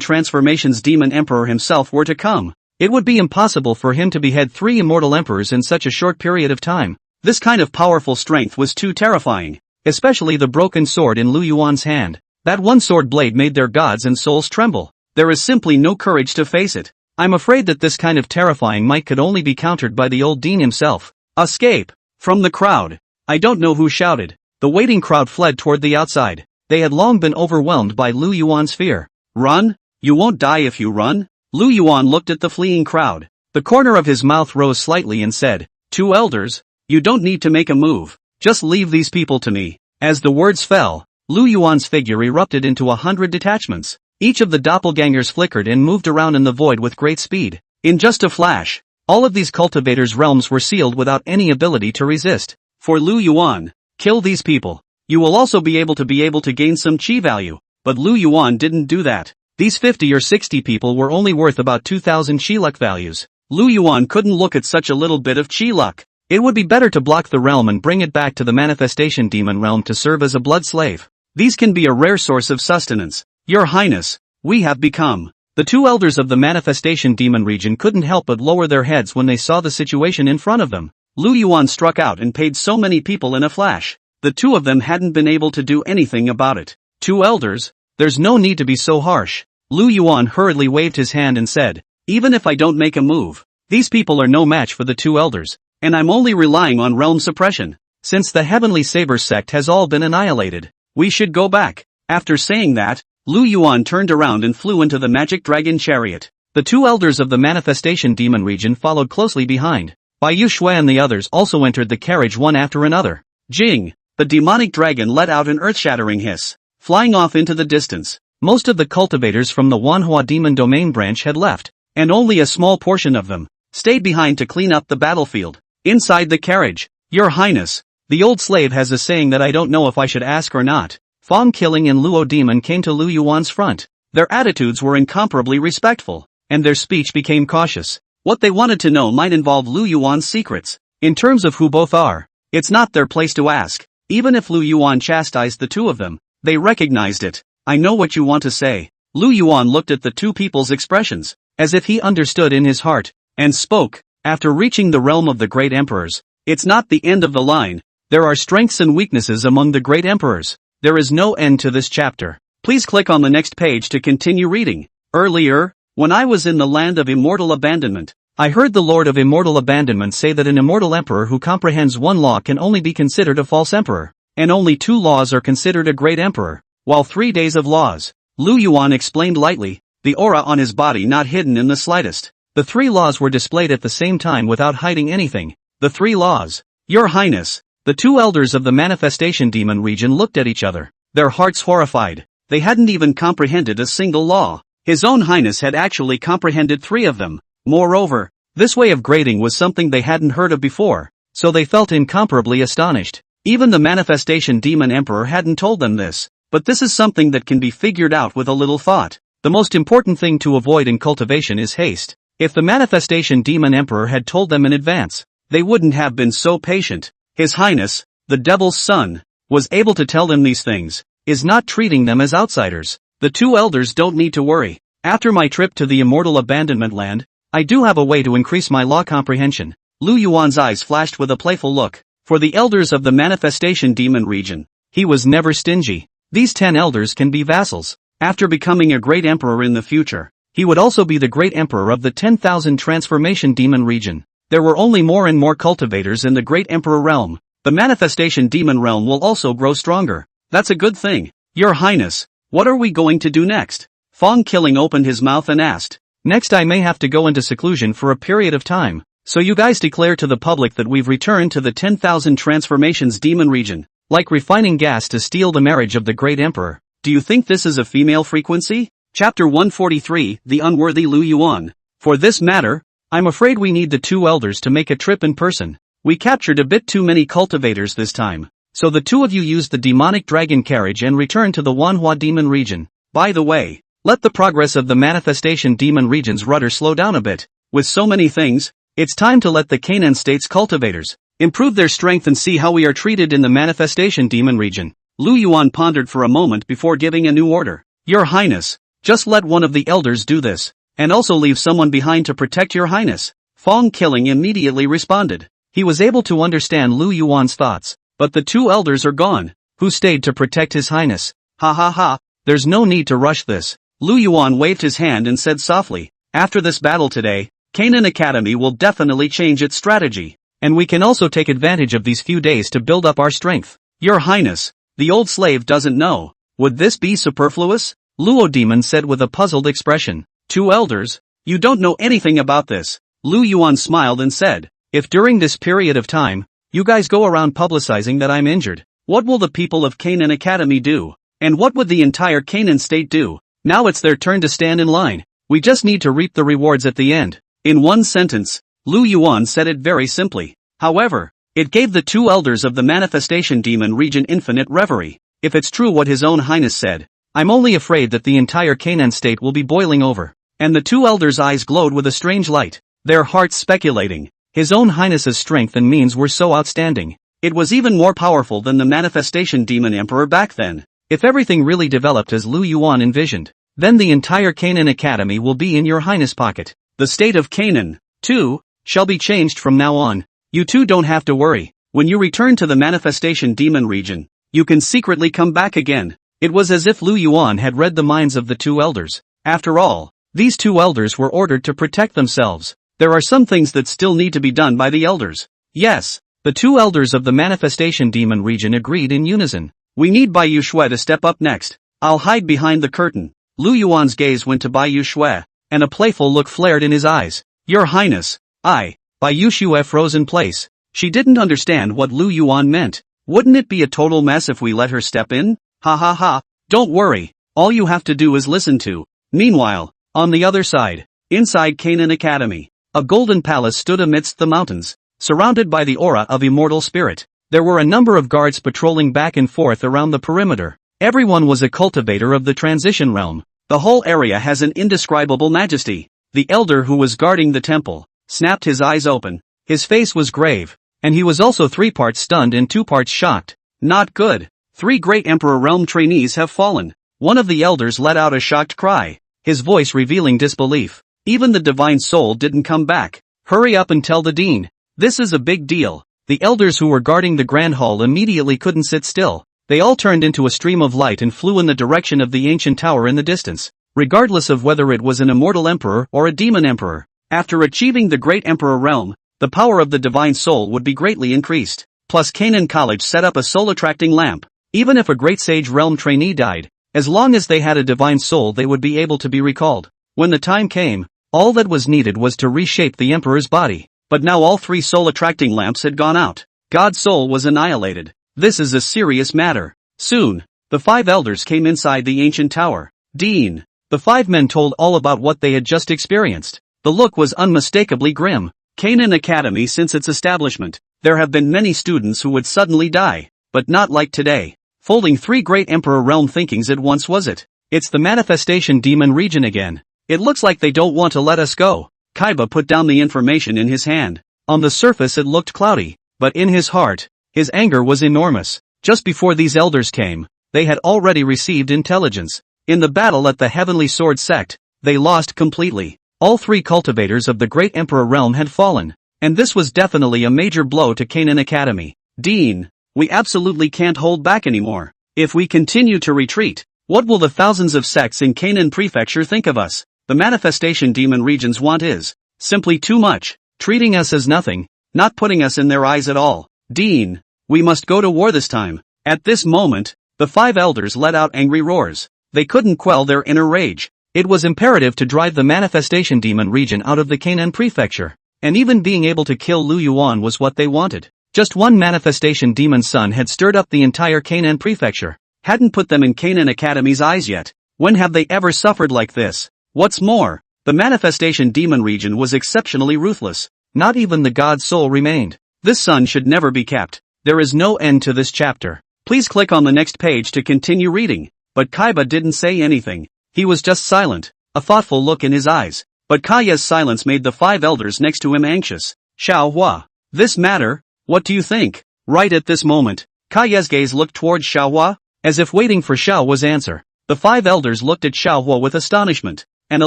Transformations Demon Emperor himself were to come, it would be impossible for him to behead 3 immortal emperors in such a short period of time. This kind of powerful strength was too terrifying, especially the broken sword in Lu Yuan's hand. That one sword blade made their gods and souls tremble. There is simply no courage to face it. I'm afraid that this kind of terrifying might could only be countered by the old Dean himself. Escape! From the crowd. I don't know who shouted. The waiting crowd fled toward the outside. They had long been overwhelmed by Lu Yuan's fear. Run? You won't die if you run? Lu Yuan looked at the fleeing crowd. The corner of his mouth rose slightly and said, 2 elders, you don't need to make a move. Just leave these people to me. As the words fell, Lu Yuan's figure erupted into 100 detachments. Each of the doppelgangers flickered and moved around in the void with great speed. In just a flash, all of these cultivators' realms were sealed without any ability to resist. For Lu Yuan, kill these people. You will also be able to gain some chi value. But Lu Yuan didn't do that. These 50 or 60 people were only worth about 2,000 chi luck values. Lu Yuan couldn't look at such a little bit of chi luck. It would be better to block the realm and bring it back to the Manifestation Demon realm to serve as a blood slave. These can be a rare source of sustenance. Your Highness, we have become. The 2 elders of the Manifestation Demon region couldn't help but lower their heads when they saw the situation in front of them. Lu Yuan struck out and paid so many people in a flash. The 2 of them hadn't been able to do anything about it. 2 elders? There's no need to be so harsh. Lu Yuan hurriedly waved his hand and said, even if I don't make a move, These people are no match for the two elders, and I'm only relying on realm suppression. Since the Heavenly Saber sect has all been annihilated, we should go back. After saying that, Lu Yuan turned around and flew into the magic dragon chariot. The two elders of the manifestation demon region followed closely behind. Bai Yu Shui and the others also entered the carriage one after another. Jing! The demonic dragon let out an earth-shattering hiss, flying off into the distance. Most of the cultivators from the Manhwa demon domain branch had left, and only a small portion of them stayed behind to clean up the battlefield. Inside the carriage, Your Highness, the old slave has a saying that I don't know if I should ask or not. Fong Killing and Luo Demon came to Lu Yuan's front. Their attitudes were incomparably respectful, and their speech became cautious. What they wanted to know might involve Lu Yuan's secrets. In terms of who both are, it's not their place to ask. Even if Lu Yuan chastised the two of them, they recognized it. I know what you want to say. Lu Yuan looked at the two people's expressions, as if he understood in his heart, and spoke. After reaching the realm of the great emperors, it's not the end of the line. There are strengths and weaknesses among the great emperors. There is no end to this chapter. Please click on the next page to continue reading. Earlier, when I was in the land of immortal abandonment, I heard the Lord of Immortal Abandonment say that an immortal emperor who comprehends one law can only be considered a false emperor, and only 2 laws are considered a great emperor, while 3 days of laws. Lu Yuan explained lightly, the aura on his body not hidden in the slightest. The 3 laws were displayed at the same time without hiding anything. The 3 laws. Your Highness. The 2 elders of the manifestation demon region looked at each other, their hearts horrified. They hadn't even comprehended a single law. His own Highness had actually comprehended 3 of them. Moreover, this way of grading was something they hadn't heard of before, so they felt incomparably astonished. Even the manifestation demon emperor hadn't told them this, but this is something that can be figured out with a little thought. The most important thing to avoid in cultivation is haste. If the manifestation demon emperor had told them in advance, they wouldn't have been so patient. His Highness, the Devil's Son, was able to tell them these things, is not treating them as outsiders. The 2 elders don't need to worry. After my trip to the immortal abandonment land, I do have a way to increase my law comprehension. Lu Yuan's eyes flashed with a playful look. For the elders of the manifestation demon region, he was never stingy. These 10 elders can be vassals. After becoming a great emperor in the future, he would also be the great emperor of the 10,000 transformation demon region. There were only more and more cultivators in the great emperor realm. The manifestation demon realm will also grow stronger. That's a good thing. Your Highness, what are we going to do next? Fong Killing opened his mouth and asked. Next I may have to go into seclusion for a period of time. So you guys declare to the public that we've returned to the 10,000 transformations demon region, like refining gas to steal the marriage of the great emperor. Do you think this is a female frequency? Chapter 143, The Unworthy Lu Yuan. For this matter, I'm afraid we need the 2 elders to make a trip in person. We captured a bit too many cultivators this time, so the 2 of you used the demonic dragon carriage and returned to the Wanhua demon region. By the way, let the progress of the manifestation demon region's rudder slow down a bit. With so many things, it's time to let the Canaan state's cultivators improve their strength and see how we are treated in the manifestation demon region. Lu Yuan pondered for a moment before giving a new order. Your Highness, just let one of the elders do this, and also leave someone behind to protect your Highness. Fong Killing immediately responded. He was able to understand Lu Yuan's thoughts, but the 2 elders are gone. Who stayed to protect his Highness? Ha ha ha, there's no need to rush this. Lu Yuan waved his hand and said softly, after this battle today, Canaan Academy will definitely change its strategy, and we can also take advantage of these few days to build up our strength. Your Highness, the old slave doesn't know. Would this be superfluous? Luo Demon said with a puzzled expression. 2 elders? You don't know anything about this. Lu Yuan smiled and said, if during this period of time, you guys go around publicizing that I'm injured, what will the people of Canaan Academy do? And what would the entire Canaan state do? Now it's their turn to stand in line. We just need to reap the rewards at the end. In one sentence, Lu Yuan said it very simply. However, it gave the 2 elders of the manifestation demon region infinite reverie. If it's true what his own Highness said, I'm only afraid that the entire Canaan state will be boiling over. And the 2 elders' eyes glowed with a strange light, their hearts speculating. His own Highness's strength and means were so outstanding. It was even more powerful than the manifestation demon emperor back then. If everything really developed as Lu Yuan envisioned, then the entire Canaan Academy will be in your Highness' pocket. The state of Canaan, too, shall be changed from now on. You 2 don't have to worry. When you return to the manifestation demon region, you can secretly come back again. It was as if Lu Yuan had read the minds of the 2 elders. After all, these 2 elders were ordered to protect themselves. there are some things that still need to be done by the elders. Yes, the two elders of the manifestation demon region agreed in unison. We need Bai Yuxue to step up next. I'll hide behind the curtain. Lu Yuan's gaze went to Bai Yuxue, and a playful look flared in his eyes. Your Highness, Bai Yuxue froze in place. She didn't understand what Lu Yuan meant. Wouldn't it be a total mess if we let her step in? Ha ha ha, don't worry, all you have to do is listen to. Meanwhile, on the other side, inside Canaan Academy, a golden palace stood amidst the mountains, surrounded by the aura of immortal spirit. There were a number of guards patrolling back and forth around the perimeter. Everyone was a cultivator of the transition realm. The whole area has an indescribable majesty. The elder who was guarding the temple snapped his eyes open. His face was grave, and he was also 3 parts stunned and 2 parts shocked. Not good. 3 great Emperor Realm trainees have fallen. One of the elders let out a shocked cry, his voice revealing disbelief. Even the divine soul didn't come back. Hurry up and tell the dean. This is a big deal. The elders who were guarding the grand hall immediately couldn't sit still. They all turned into a stream of light and flew in the direction of the ancient tower in the distance, regardless of whether it was an immortal emperor or a demon emperor. After achieving the great Emperor Realm, the power of the divine soul would be greatly increased. Plus Canaan College set up a soul-attracting lamp. Even if a great sage realm trainee died, as long as they had a divine soul they would be able to be recalled. When the time came, all that was needed was to reshape the emperor's body. But now all 3 soul-attracting lamps had gone out. God's soul was annihilated. This is a serious matter. Soon, the 5 elders came inside the ancient tower. Dean. The 5 men told all about what they had just experienced. The look was unmistakably grim. Canaan Academy, since its establishment, there have been many students who would suddenly die, but not like today. Folding 3 great Emperor Realm thinkings at once, was it? It's the manifestation demon region again. It looks like they don't want to let us go. Kaiba put down the information in his hand. On the surface it looked cloudy, but in his heart, his anger was enormous. Just before these elders came, they had already received intelligence. In the battle at the Heavenly Sword Sect, they lost completely. All 3 cultivators of the Great Emperor Realm had fallen, and this was definitely a major blow to Canaan Academy. Dean, we absolutely can't hold back anymore. If we continue to retreat, what will the thousands of sects in Canaan Prefecture think of us? The manifestation demon region's want is simply too much, treating us as nothing, not putting us in their eyes at all. Dean, we must go to war this time. At this moment, the 5 elders let out angry roars. They couldn't quell their inner rage. It was imperative to drive the manifestation demon region out of the Canaan Prefecture, and even being able to kill Lu Yuan was what they wanted. Just one manifestation demon son had stirred up the entire Canaan Prefecture, hadn't put them in Canaan Academy's eyes yet. When have they ever suffered like this? What's more, the manifestation demon region was exceptionally ruthless. Not even the god's soul remained. This son should never be kept. There is no end to this chapter. Please click on the next page to continue reading. But Kaiba didn't say anything. He was just silent, a thoughtful look in his eyes. But Kaya's silence made the 5 elders next to him anxious. Xiao Huo. This matter? What do you think? Right at this moment, Kaya's gaze looked towards Xiao Huo, as if waiting for Xiao Huo's answer. The 5 elders looked at Xiao Huo with astonishment, and a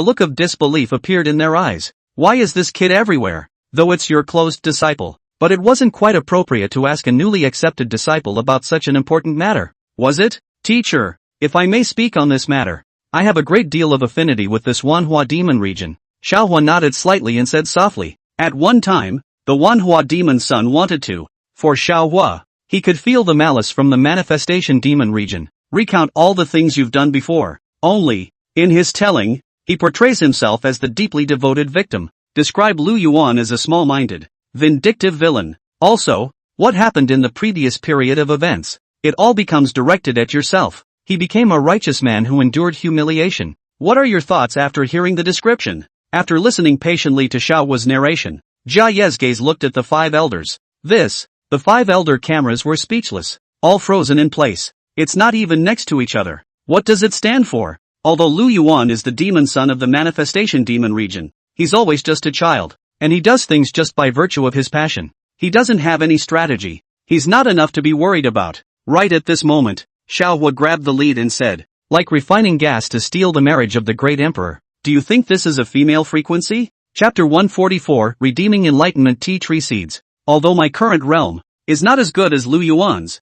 look of disbelief appeared in their eyes. Why is this kid everywhere? Though it's your closed disciple. But it wasn't quite appropriate to ask a newly accepted disciple about such an important matter, was it? Teacher, if I may speak on this matter, I have a great deal of affinity with this Wanhua demon region. Xiao Huo nodded slightly and said softly, at one time, the Wanhua demon son wanted to. For Xiao Huo, he could feel the malice from the manifestation demon region. Recount all the things you've done before. Only, in his telling, he portrays himself as the deeply devoted victim. Describe Lu Yuan as a small-minded, vindictive villain. Also, what happened in the previous period of events? It all becomes directed at yourself. He became a righteous man who endured humiliation. What are your thoughts after hearing the description? After listening patiently to Xiao Huo's narration, Jia Ye's gaze looked at the 5 elders. The 5 elder cameras were speechless, all frozen in place. It's not even next to each other. What does it stand for? Although Lu Yuan is the demon son of the manifestation demon region, he's always just a child, and he does things just by virtue of his passion. He doesn't have any strategy. He's not enough to be worried about. Right at this moment, Xiao Huo grabbed the lead and said, like refining gas to steal the marriage of the great emperor. Do you think this is a female frequency? Chapter 144, Redeeming Enlightenment Tea Tree Seeds. Although my current realm is not as good as Lu Yuan's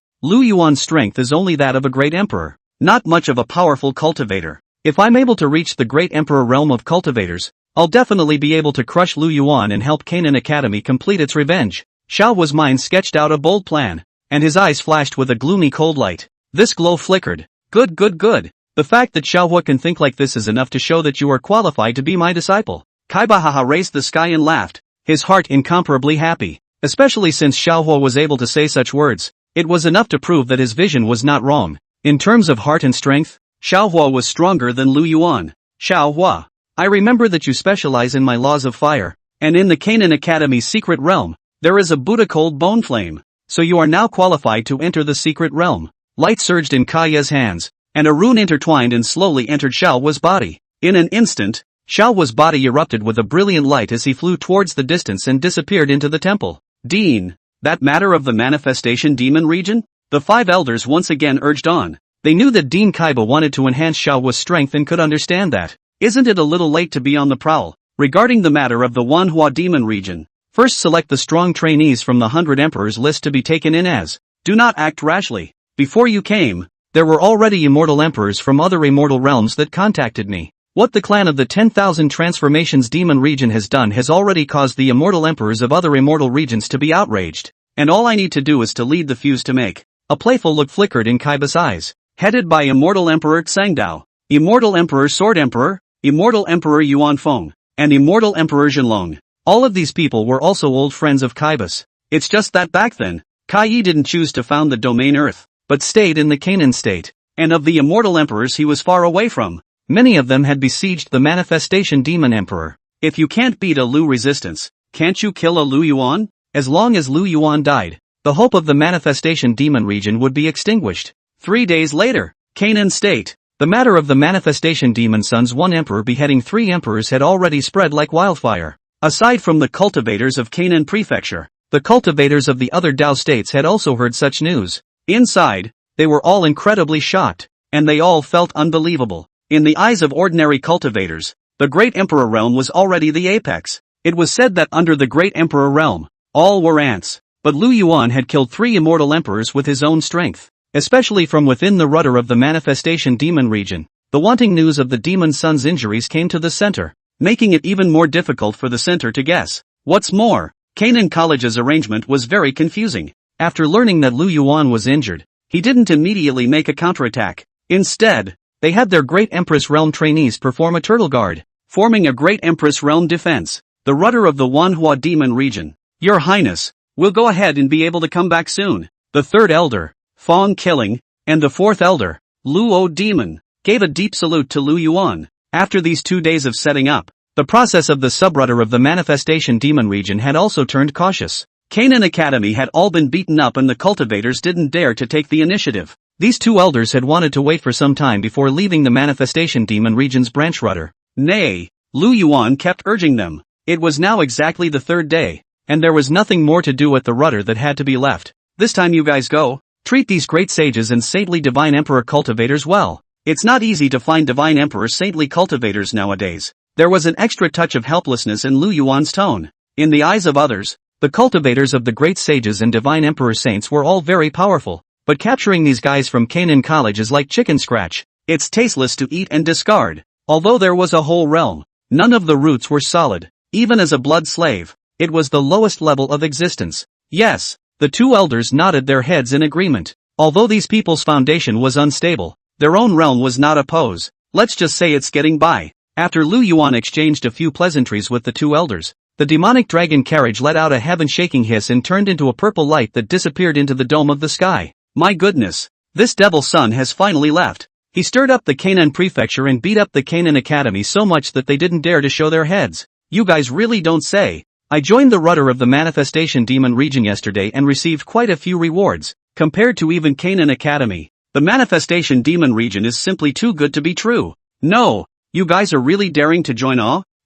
strength is only that of a great emperor, not much of a powerful cultivator. If I'm able to reach the great emperor realm of cultivators, I'll definitely be able to crush Lu Yuan and help Canaan Academy complete its revenge. Xiao Huo's mind sketched out a bold plan, and his eyes flashed with a gloomy cold light. This glow flickered. Good. The fact that Xiao Huo can think like this is enough to show that you are qualified to be my disciple. Kaibahaha raised the sky and laughed, his heart incomparably happy. Especially since Xiao Huo was able to say such words, it was enough to prove that his vision was not wrong. In terms of heart and strength, Xiao Huo was stronger than Lu Yuan. Xiao Huo, I remember that you specialize in my laws of fire, and in the Canaan Academy's secret realm, there is a Buddha cold bone flame, so you are now qualified to enter the secret realm. Light surged in Kaya's hands, and a rune intertwined and slowly entered Xiao Huo's body. In an instant, Xiao Huo's body erupted with a brilliant light as he flew towards the distance and disappeared into the temple. Dean, that matter of the manifestation demon region? The five elders once again urged on. They knew that Dean Kaiba wanted to enhance Xiao Huo's strength and could understand that. Isn't it a little late to be on the prowl? Regarding the matter of the Manhwa demon region, first select the strong trainees from the 100 Emperors list to be taken in as. Do not act rashly. Before you came, there were already immortal emperors from other immortal realms that contacted me. What the clan of the 10,000 transformations demon region has done has already caused the immortal emperors of other immortal regions to be outraged, and all I need to do is to lead the fuse to make. A playful look flickered in Kaiba's eyes. Headed by Immortal Emperor Xangdao, Immortal Emperor Sword Emperor, Immortal Emperor Yuan Feng, and Immortal Emperor Zhenlong. All of these people were also old friends of Kaiba's. It's just that back then, Kai Yi didn't choose to found the domain Earth, but stayed in the Canaan state, and of the immortal emperors he was far away from. Many of them had besieged the manifestation demon emperor. If you can't beat a Lu resistance, can't you kill a Lu Yuan? As long as Lu Yuan died, the hope of the manifestation demon region would be extinguished. 3 days later, Canaan state. The matter of the manifestation demon son's one emperor beheading 3 emperors had already spread like wildfire. Aside from the cultivators of Canaan prefecture, the cultivators of the other Dao states had also heard such news. Inside, they were all incredibly shocked, and they all felt unbelievable. In the eyes of ordinary cultivators, the Great Emperor realm was already the apex. It was said that under the Great Emperor realm, all were ants, but Lu Yuan had killed 3 immortal emperors with his own strength. Especially from within the rudder of the manifestation demon region, the wanting news of the demon son's injuries came to the center, making it even more difficult for the center to guess. What's more, Canaan College's arrangement was very confusing. After learning that Lu Yuan was injured, he didn't immediately make a counterattack. Instead, they had their Great Empress Realm trainees perform a turtle guard, forming a Great Empress Realm defense. The rudder of the Wanhua demon region. Your Highness, we'll go ahead and be able to come back soon. The third elder, Fong Killing, and the fourth elder, Luo Demon, gave a deep salute to Lu Yuan. After these 2 days of setting up, the process of the subrudder of the manifestation demon region had also turned cautious. Canaan Academy had all been beaten up and the cultivators didn't dare to take the initiative. These 2 elders had wanted to wait for some time before leaving the manifestation demon region's branch rudder. Nay, Lu Yuan kept urging them. It was now exactly the 3rd day, and there was nothing more to do at the rudder that had to be left. This time you guys go. Treat these great sages and saintly divine emperor cultivators well. It's not easy to find divine emperor saintly cultivators nowadays. There was an extra touch of helplessness in Lu Yuan's tone. In the eyes of others, the cultivators of the great sages and divine emperor saints were all very powerful, but capturing these guys from Canaan College is like chicken scratch. It's tasteless to eat and discard. Although there was a whole realm, none of the roots were solid. Even as a blood slave, it was the lowest level of existence. Yes. The 2 elders nodded their heads in agreement. Although these people's foundation was unstable, their own realm was not a pose. Let's just say it's getting by. After Lu Yuan exchanged a few pleasantries with the 2 elders, the demonic dragon carriage let out a heaven-shaking hiss and turned into a purple light that disappeared into the dome of the sky. My goodness, this devil's son has finally left. He stirred up the Canaan prefecture and beat up the Canaan Academy so much that they didn't dare to show their heads. You guys really don't say. I joined the rudder of the manifestation demon region yesterday and received quite a few rewards. Compared to even Canaan Academy, the manifestation demon region is simply too good to be true. No, you guys are really daring to join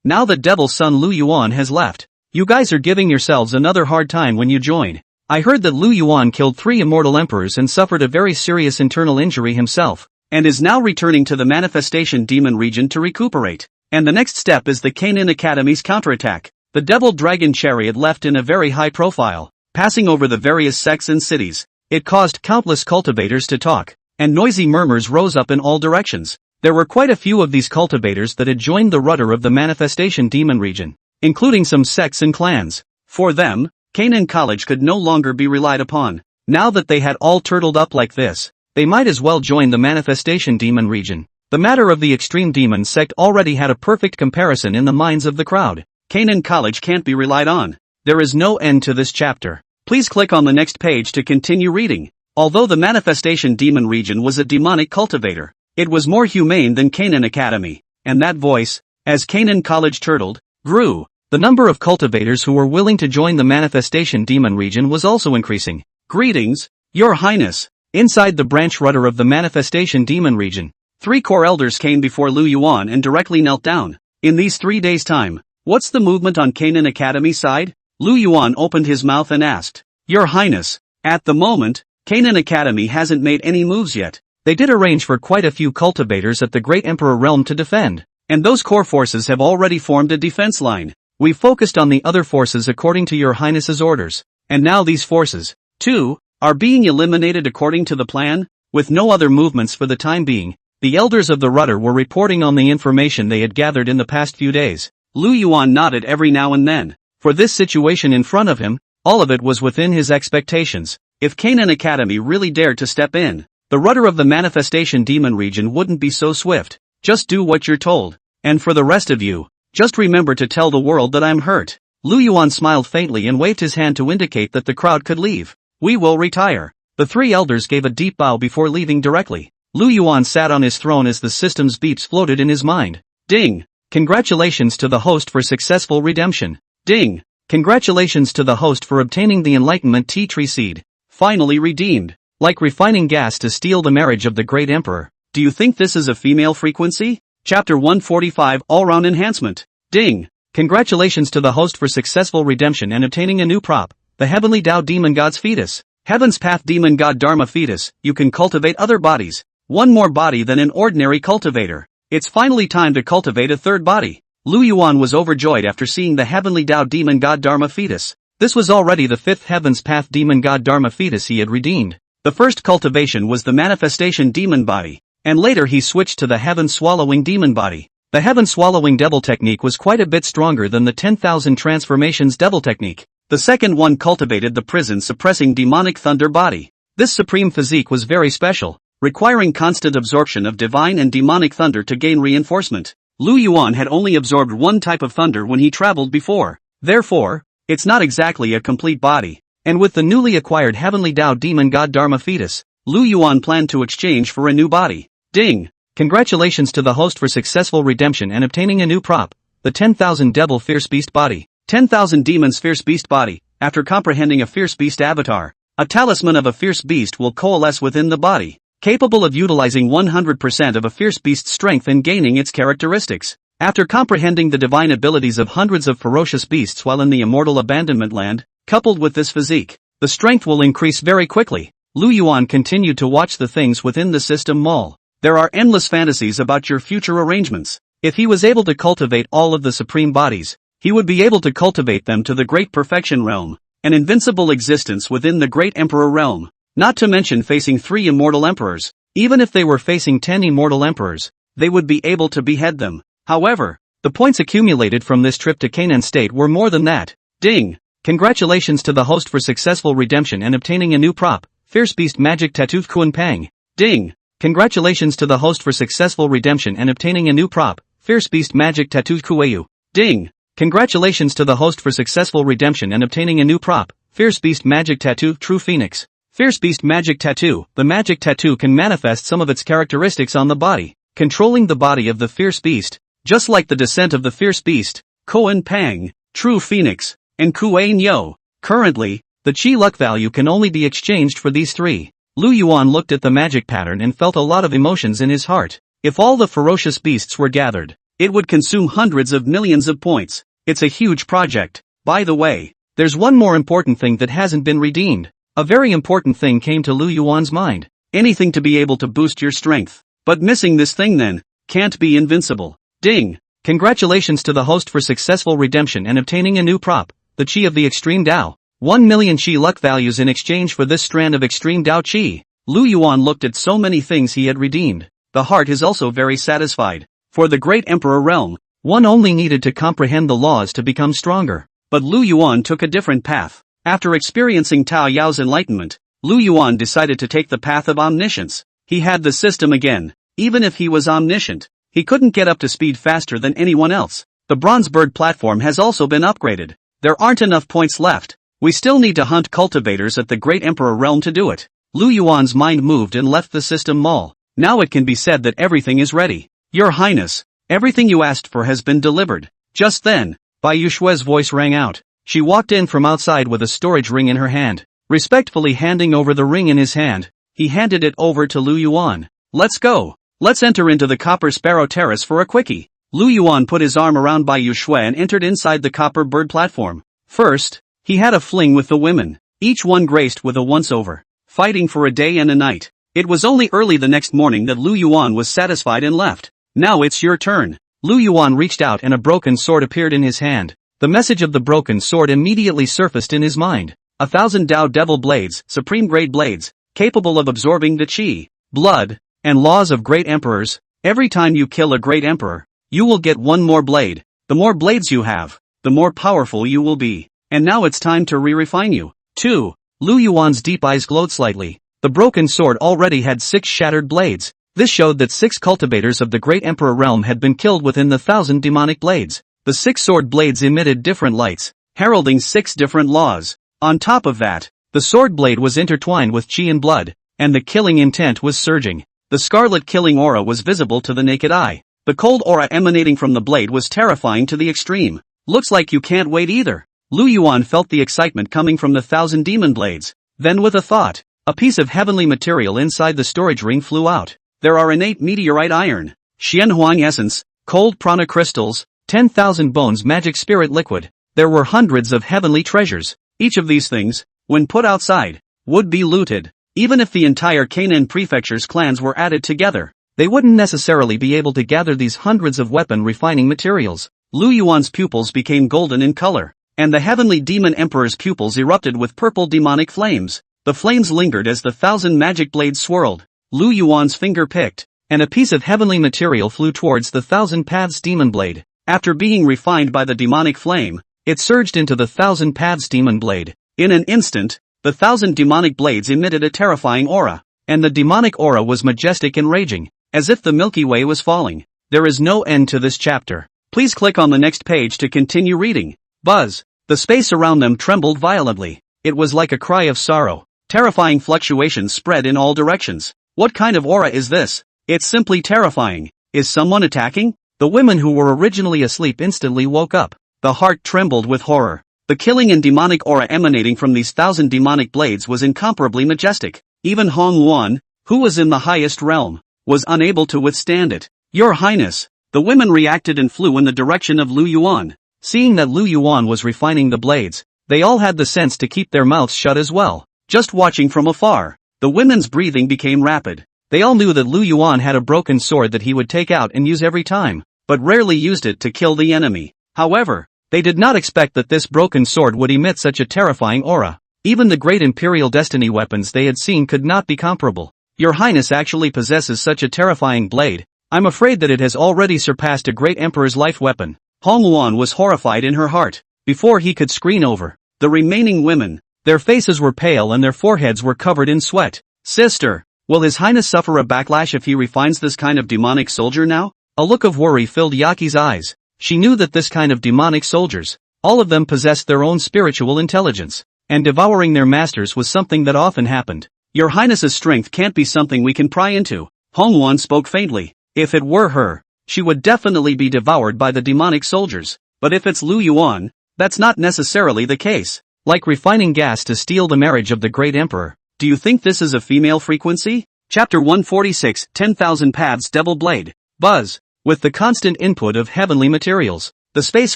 Now the devil's son Lu Yuan has left. You guys are giving yourselves another hard time when you join. I heard that Lu Yuan killed 3 immortal emperors and suffered a very serious internal injury himself, and is now returning to the manifestation demon region to recuperate. And the next step is the Canaan Academy's counterattack. The devil dragon chariot left in a very high profile, passing over the various sects and cities. It caused countless cultivators to talk, and noisy murmurs rose up in all directions. There were quite a few of these cultivators that had joined the rudder of the manifestation demon region, including some sects and clans. For them, Canaan College could no longer be relied upon. Now that they had all turtled up like this, they might as well join the manifestation demon region. The matter of the extreme demon sect already had a perfect comparison in the minds of the crowd. Canaan College can't be relied on. There is no end to this chapter. Please click on the next page to continue reading. Although the manifestation demon region was a demonic cultivator, it was more humane than Canaan Academy, and that voice, as Canaan College turtled, grew. The number of cultivators who were willing to join the manifestation demon region was also increasing. Greetings, Your Highness. Inside the branch rudder of the manifestation demon region, 3 core elders came before Lu Yuan and directly knelt down. In these 3 days' time, what's the movement on Canaan Academy side? Lu Yuan opened his mouth and asked. Your Highness, at the moment, Canaan Academy hasn't made any moves yet. They did arrange for quite a few cultivators at the Great Emperor realm to defend, and those core forces have already formed a defense line. We focused on the other forces according to Your Highness's orders, and now these forces, too, are being eliminated according to the plan. With no other movements for the time being, the elders of the rudder were reporting on the information they had gathered in the past few days. Lu Yuan nodded every now and then. For this situation in front of him, all of it was within his expectations. If Canaan Academy really dared to step in, the rudder of the manifestation demon region wouldn't be so swift. Just do what you're told. And for the rest of you, just remember to tell the world that I'm hurt. Lu Yuan smiled faintly and waved his hand to indicate that the crowd could leave. We will retire. The 3 elders gave a deep bow before leaving directly. Lu Yuan sat on his throne as the system's beeps floated in his mind. Ding! Congratulations to the host for successful redemption. Ding! Congratulations to the host for obtaining the Enlightenment Tea Tree Seed. Finally redeemed. Like refining gas to steal the marriage of the Great Emperor. Do you think this is a female frequency? Chapter 145 All-Round Enhancement. Ding! Congratulations to the host for successful redemption and obtaining a new prop, the Heavenly Tao Demon God's Fetus. Heaven's Path Demon God Dharma Fetus. You can cultivate other bodies. One more body than an ordinary cultivator. It's finally time to cultivate a third body. Lu Yuan was overjoyed after seeing the Heavenly Tao Demon God Dharma Fetus. This was already the 5th Heaven's Path Demon God Dharma Fetus he had redeemed. The first cultivation was the Manifestation Demon Body, and later he switched to the Heaven Swallowing Demon Body. The Heaven Swallowing Devil Technique was quite a bit stronger than the 10,000 Transformations Devil Technique. The second one cultivated the Prison Suppressing Demonic Thunder Body. This supreme physique was very special, requiring constant absorption of divine and demonic thunder to gain reinforcement. Lu Yuan had only absorbed one type of thunder when he traveled before. Therefore, it's not exactly a complete body. And with the newly acquired Heavenly Tao Demon God Dharma Fetus, Lu Yuan planned to exchange for a new body. Ding! Congratulations to the host for successful redemption and obtaining a new prop, the 10,000 Devil Fierce Beast Body. 10,000 Demons Fierce Beast Body. After comprehending a Fierce Beast avatar, a talisman of a Fierce Beast will coalesce within the body, capable of utilizing 100% of a Fierce Beast's strength and gaining its characteristics. After comprehending the divine abilities of hundreds of ferocious beasts while in the immortal abandonment land, coupled with this physique, the strength will increase very quickly. Lu Yuan continued to watch the things within the system mull. There are endless fantasies about your future arrangements. If he was able to cultivate all of the supreme bodies, he would be able to cultivate them to the Great Perfection Realm, an invincible existence within the Great Emperor Realm, not to mention facing 3 immortal emperors. Even if they were facing 10 immortal emperors, they would be able to behead them. However, the points accumulated from this trip to Canaan State were more than that. Ding! Congratulations to the host for successful redemption and obtaining a new prop, Fierce Beast Magic Tattoo Kun Pang. Ding! Congratulations to the host for successful redemption and obtaining a new prop, Fierce Beast Magic Tattoo Kueyu. Ding! Congratulations to the host for successful redemption and obtaining a new prop, Fierce Beast Magic Tattoo True Phoenix. Fierce Beast Magic Tattoo. The magic tattoo can manifest some of its characteristics on the body, controlling the body of the Fierce Beast, just like the descent of the Fierce Beast, Koan Pang, True Phoenix, and Kuan Yo. Currently, the chi luck value can only be exchanged for these 3. Lu Yuan looked at the magic pattern and felt a lot of emotions in his heart. If all the ferocious beasts were gathered, it would consume hundreds of millions of points. It's a huge project. By the way, there's one more important thing that hasn't been redeemed. A very important thing came to Lu Yuan's mind. Anything to be able to boost your strength. But missing this thing then, can't be invincible. Ding! Congratulations to the host for successful redemption and obtaining a new prop, the Chi of the Extreme Tao. 1 million Chi luck values in exchange for this strand of Extreme Tao Chi. Lu Yuan looked at so many things he had redeemed. the heart is also very satisfied. For the Great Emperor realm, one only needed to comprehend the laws to become stronger. But Lu Yuan took a different path. After experiencing Tao Yao's enlightenment, Lu Yuan decided to take the path of omniscience. He had the system again. Even if he was omniscient, he couldn't get up to speed faster than anyone else. The bronze bird platform has also been upgraded. There aren't enough points left. We still need to hunt cultivators at the Great Emperor realm to do it. Lu Yuan's mind moved and left the system mall. Now it can be said that everything is ready. Your Highness, everything you asked for has been delivered. Just then, Bai Yushue's voice rang out. She walked in from outside with a storage ring in her hand. Respectfully handing over the ring in his hand, he handed it over to Lu Yuan. Let's go. Let's enter into the Copper Sparrow Terrace for a quickie. Lu Yuan put his arm around Bai Yushue and entered inside the Copper Bird platform. First, he had a fling with the women, each one graced with a once-over, fighting for a day and a night. It was only early the next morning that Lu Yuan was satisfied and left. Now it's your turn. Lu Yuan reached out and a broken sword appeared in his hand. The message of the broken sword immediately surfaced in his mind. 1,000 Dao Devil Blades, supreme grade blades, capable of absorbing the qi, blood, and laws of great emperors. Every time you kill a great emperor, you will get one more blade. The more blades you have, the more powerful you will be. And now it's time to re-refine you. 2. Lu Yuan's deep eyes glowed slightly. The broken sword already had 6 shattered blades. This showed that 6 cultivators of the Great Emperor realm had been killed within the 1,000 demonic blades. The 6 sword blades emitted different lights, heralding 6 different laws. On top of that, the sword blade was intertwined with qi and blood, and the killing intent was surging. The scarlet killing aura was visible to the naked eye. The cold aura emanating from the blade was terrifying to the extreme. Looks like you can't wait either. Lu Yuan felt the excitement coming from the 1,000 demon blades. Then with a thought, a piece of heavenly material inside the storage ring flew out. There are innate meteorite iron, Xianhuang essence, cold prana crystals, 10,000 bones magic spirit liquid. There were hundreds of heavenly treasures. Each of these things, when put outside, would be looted. Even if the entire Canaan prefecture's clans were added together, they wouldn't necessarily be able to gather these hundreds of weapon refining materials. Lu Yuan's pupils became golden in color, and the heavenly demon emperor's pupils erupted with purple demonic flames. The flames lingered as the 1,000 magic blades swirled. Lu Yuan's finger picked, and a piece of heavenly material flew towards the 1,000 Paths demon blade. After being refined by the demonic flame, it surged into the 1,000 Paths demon blade. In an instant, the 1,000 demonic blades emitted a terrifying aura, and the demonic aura was majestic and raging, as if the Milky Way was falling. There is no end to this chapter. Please click on the next page to continue reading. Buzz. The space around them trembled violently. It was like a cry of sorrow. Terrifying fluctuations spread in all directions. What kind of aura is this? It's simply terrifying. Is someone attacking? The women who were originally asleep instantly woke up. The heart trembled with horror. The killing and demonic aura emanating from these 1,000 demonic blades was incomparably majestic. Even Hong Yuan, who was in the highest realm, was unable to withstand it. Your Highness. The women reacted and flew in the direction of Lu Yuan. Seeing that Lu Yuan was refining the blades, they all had the sense to keep their mouths shut as well. Just watching from afar, the women's breathing became rapid. They all knew that Lu Yuan had a broken sword that he would take out and use every time, but rarely used it to kill the enemy. However, they did not expect that this broken sword would emit such a terrifying aura. Even the great Imperial Destiny weapons they had seen could not be comparable. Your Highness actually possesses such a terrifying blade. I'm afraid that it has already surpassed a great emperor's life weapon. Hong Yuan was horrified in her heart. Before he could scream over the remaining women, their faces were pale and their foreheads were covered in sweat. Sister, will His Highness suffer a backlash if he refines this kind of demonic soldier now? A look of worry filled Yaki's eyes. She knew that this kind of demonic soldiers, all of them possessed their own spiritual intelligence, and devouring their masters was something that often happened. Your Highness's strength can't be something we can pry into. Hong Yuan spoke faintly. If it were her, she would definitely be devoured by the demonic soldiers. But if it's Lu Yuan, that's not necessarily the case. Like refining gas to steal the marriage of the great emperor. Do you think this is a female frequency? Chapter 146, 10,000 Paths Devil Blade. Buzz. With the constant input of heavenly materials, the space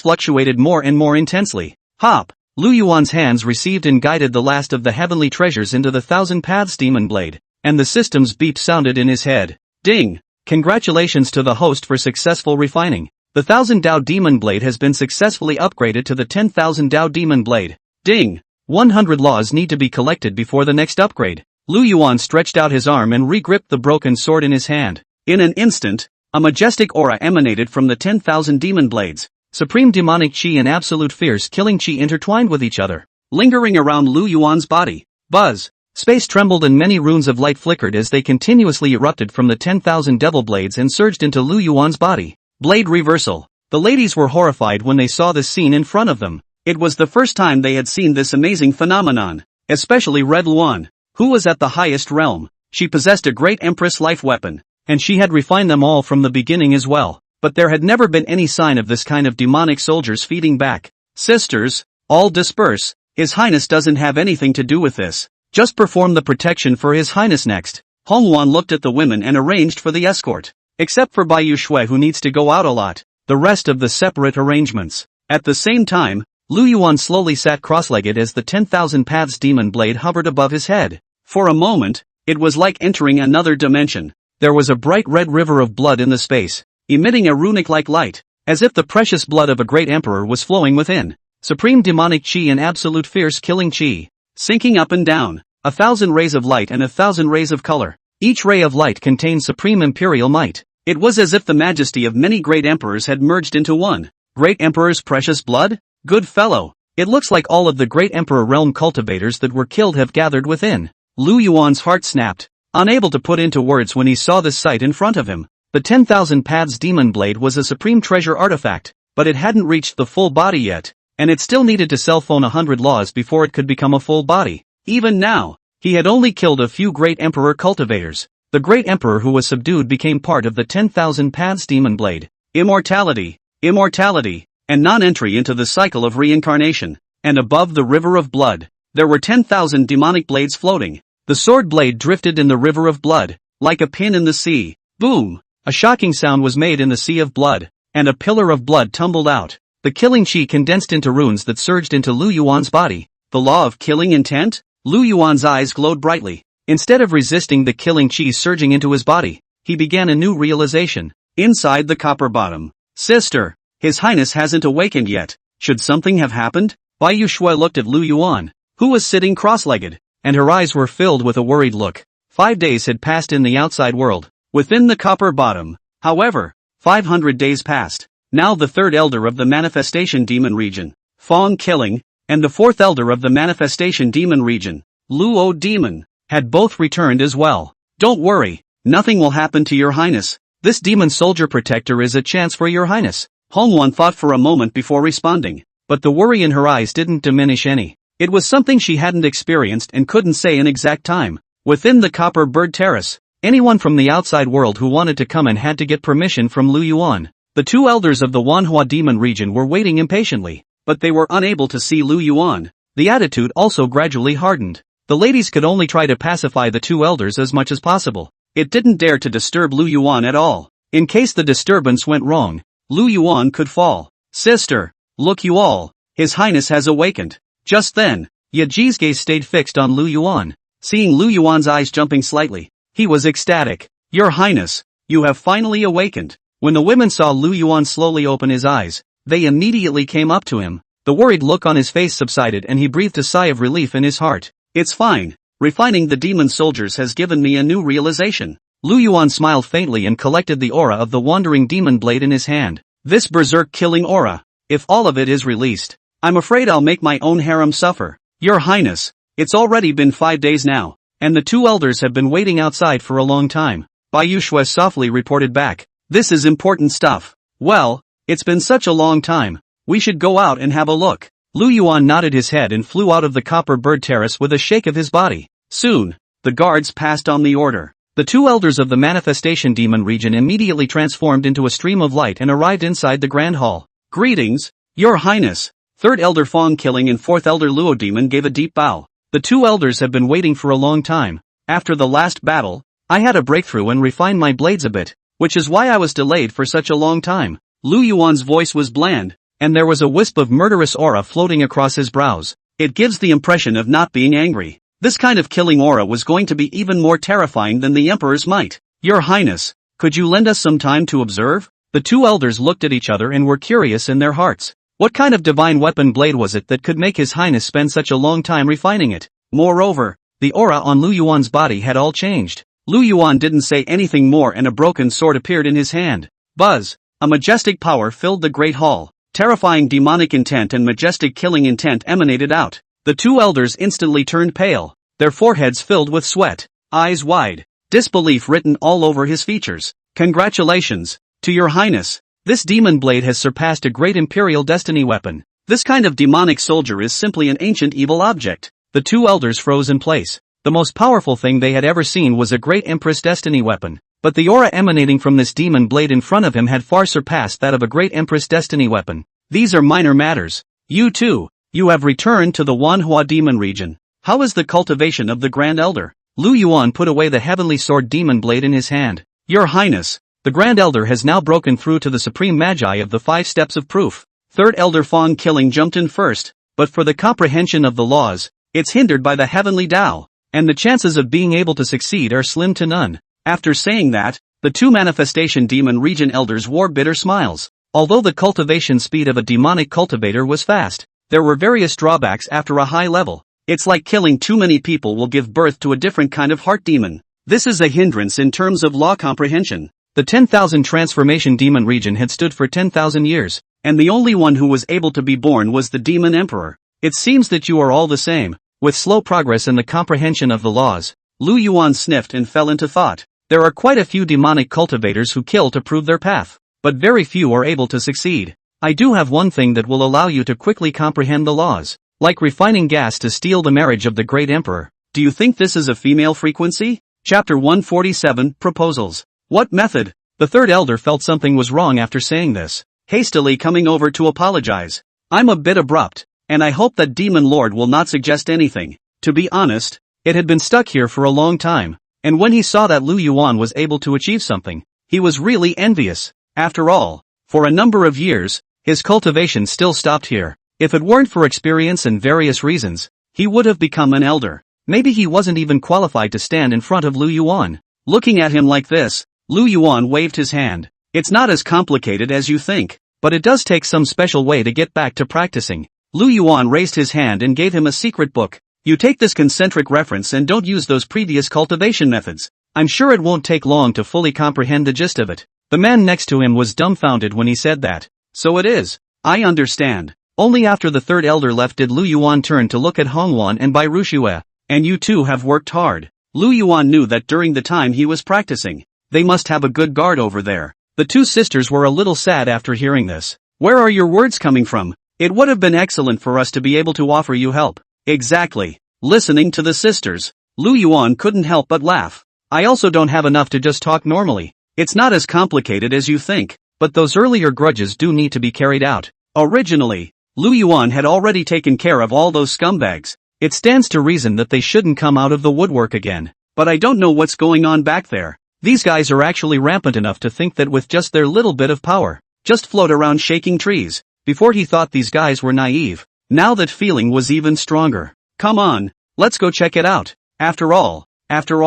fluctuated more and more intensely. Hop. Lu Yuan's hands received and guided the last of the heavenly treasures into the 1,000 Paths demon blade, and the system's beep sounded in his head. Ding! Congratulations to the host for successful refining. The 1,000 Dao demon blade has been successfully upgraded to the 10,000 Dao demon blade. Ding! 100 laws need to be collected before the next upgrade. Lu Yuan stretched out his arm and re-gripped the broken sword in his hand. In an instant, a majestic aura emanated from the 10,000 demon blades. Supreme demonic chi and absolute fierce killing chi intertwined with each other, lingering around Lu Yuan's body. Buzz! Space trembled and many runes of light flickered as they continuously erupted from the 10,000 devil blades and surged into Lu Yuan's body. Blade reversal. The ladies were horrified when they saw this scene in front of them. It was the first time they had seen this amazing phenomenon, especially Red Luan, who was at the highest realm. She possessed a great Empress life weapon, and she had refined them all from the beginning as well, but there had never been any sign of this kind of demonic soldiers feeding back. Sisters, all disperse, His Highness doesn't have anything to do with this. Just perform the protection for His Highness next. Hong Yuan looked at the women and arranged for the escort. Except for Bai Shui who needs to go out a lot. The rest of the separate arrangements. At the same time, Lu Yuan slowly sat cross-legged as the 10,000 paths demon blade hovered above his head. For a moment, it was like entering another dimension. There was a bright red river of blood in the space, emitting a runic-like light, as if the precious blood of a great emperor was flowing within. Supreme demonic chi and absolute fierce killing chi. Sinking up and down, 1,000 rays of light and 1,000 rays of color. Each ray of light contained supreme imperial might. It was as if the majesty of many great emperors had merged into one. Great emperor's precious blood? Good fellow. It looks like all of the great emperor realm cultivators that were killed have gathered within. Lu Yuan's heart snapped, unable to put into words when he saw this sight in front of him. The 10,000 paths demon blade was a supreme treasure artifact, but it hadn't reached the full body yet, and it still needed to cell phone 100 laws before it could become a full body. Even now, he had only killed a few great emperor cultivators. The great emperor who was subdued became part of the 10,000 paths demon blade. Immortality, and non-entry into the cycle of reincarnation. And above the river of blood, there were 10,000 demonic blades floating. The sword blade drifted in the river of blood, like a pin in the sea. Boom! A shocking sound was made in the sea of blood, and a pillar of blood tumbled out. The killing chi condensed into runes that surged into Lu Yuan's body. The law of killing intent? Lu Yuan's eyes glowed brightly. Instead of resisting the killing chi surging into his body, he began a new realization. Inside the copper bottom. Sister, His Highness hasn't awakened yet. Should something have happened? Bai Shui looked at Lu Yuan, who was sitting cross-legged, and her eyes were filled with a worried look. 5 days had passed in the outside world. Within the copper bottom, however, 500 days passed. Now the third elder of the manifestation demon region, Fong Killing, and the fourth elder of the manifestation demon region, Luo Demon, had both returned as well. Don't worry, nothing will happen to your highness. This demon soldier protector is a chance for your highness. Hong Yuan thought for a moment before responding, but the worry in her eyes didn't diminish any. It was something she hadn't experienced and couldn't say an exact time. Within the copper bird terrace, anyone from the outside world who wanted to come in had to get permission from Lu Yuan. The two elders of the Manhwa demon region were waiting impatiently, but they were unable to see Lu Yuan. The attitude also gradually hardened. The ladies could only try to pacify the two elders as much as possible. It didn't dare to disturb Lu Yuan at all. In case the disturbance went wrong, Lu Yuan could fall. Sister, look you all, His Highness has awakened. Just then, Yaji's gaze stayed fixed on Lu Yuan. Seeing Lu Yuan's eyes jumping slightly, he was ecstatic. Your Highness, you have finally awakened. When the women saw Lu Yuan slowly open his eyes, they immediately came up to him. The worried look on his face subsided and he breathed a sigh of relief in his heart. It's fine. Refining the demon soldiers has given me a new realization. Lu Yuan smiled faintly and collected the aura of the wandering demon blade in his hand. This berserk killing aura, if all of it is released, I'm afraid I'll make my own harem suffer. Your Highness, it's already been 5 days now, and the two elders have been waiting outside for a long time. Bai Shui softly reported back. This is important stuff. Well, it's been such a long time. We should go out and have a look. Lu Yuan nodded his head and flew out of the copper bird terrace with a shake of his body. Soon, the guards passed on the order. The two elders of the manifestation demon region immediately transformed into a stream of light and arrived inside the grand hall. Greetings, Your Highness. Third elder Fong Killing and fourth elder Luo Demon gave a deep bow. The two elders have been waiting for a long time. After the last battle, I had a breakthrough and refined my blades a bit, which is why I was delayed for such a long time. Lu Yuan's voice was bland, and there was a wisp of murderous aura floating across his brows. It gives the impression of not being angry. This kind of killing aura was going to be even more terrifying than the Emperor's might. Your Highness, could you lend us some time to observe? The two elders looked at each other and were curious in their hearts. What kind of divine weapon blade was it that could make His Highness spend such a long time refining it? Moreover, the aura on Lu Yuan's body had all changed. Lu Yuan didn't say anything more and a broken sword appeared in his hand. Buzz! A majestic power filled the great hall. Terrifying demonic intent and majestic killing intent emanated out. The two elders instantly turned pale, their foreheads filled with sweat, eyes wide, disbelief written all over his features. Congratulations, to your highness. This demon blade has surpassed a great imperial destiny weapon. This kind of demonic soldier is simply an ancient evil object. The two elders froze in place. The most powerful thing they had ever seen was a great empress destiny weapon. But the aura emanating from this demon blade in front of him had far surpassed that of a great empress destiny weapon. These are minor matters. You too, you have returned to the Manhwa demon region. How is the cultivation of the Grand Elder? Lu Yuan put away the heavenly sword demon blade in his hand. Your highness, the Grand Elder has now broken through to the supreme magi of the 5 steps of proof. Third Elder Fong Killing jumped in first, but for the comprehension of the laws, it's hindered by the heavenly Tao, and the chances of being able to succeed are slim to none. After saying that, the two manifestation demon region elders wore bitter smiles. Although the cultivation speed of a demonic cultivator was fast, there were various drawbacks after a high level. It's like killing too many people will give birth to a different kind of heart demon. This is a hindrance in terms of law comprehension. The 10,000 transformation demon region had stood for 10,000 years, and the only one who was able to be born was the demon emperor. It seems that you are all the same, with slow progress in the comprehension of the laws. Lu Yuan sniffed and fell into thought. There are quite a few demonic cultivators who kill to prove their path, but very few are able to succeed. I do have one thing that will allow you to quickly comprehend the laws, like refining gas to steal the marriage of the great emperor. Do you think this is a female frequency? Chapter 147, Proposals. What method? The third elder felt something was wrong after saying this, hastily coming over to apologize. I'm a bit abrupt, and I hope that Demon Lord will not suggest anything. To be honest, it had been stuck here for a long time, and when he saw that Lu Yuan was able to achieve something, he was really envious. After all, for a number of years, his cultivation still stopped here. If it weren't for experience and various reasons, he would have become an elder. Maybe he wasn't even qualified to stand in front of Lu Yuan. Looking at him like this, Lu Yuan waved his hand. It's not as complicated as you think, but it does take some special way to get back to practicing. Lu Yuan raised his hand and gave him a secret book. You take this concentric reference and don't use those previous cultivation methods. I'm sure it won't take long to fully comprehend the gist of it. The man next to him was dumbfounded when he said that. So it is. I understand. Only after the third elder left did Lu Yuan turn to look at Hongwan and Bai Rushue. And you two have worked hard. Lu Yuan knew that during the time he was practicing, they must have a good guard over there. The two sisters were a little sad after hearing this. Where are your words coming from? It would have been excellent for us to be able to offer you help. Exactly. Listening to the sisters, Lu Yuan couldn't help but laugh. I also don't have enough to just talk normally. It's not as complicated as you think, but those earlier grudges do need to be carried out. Originally, Lu Yuan had already taken care of all those scumbags. It stands to reason that they shouldn't come out of the woodwork again. But I don't know what's going on back there. These guys are actually rampant enough to think that with just their little bit of power, just float around shaking trees. Before he thought these guys were naive. Now that feeling was even stronger. Come on, let's go check it out. After all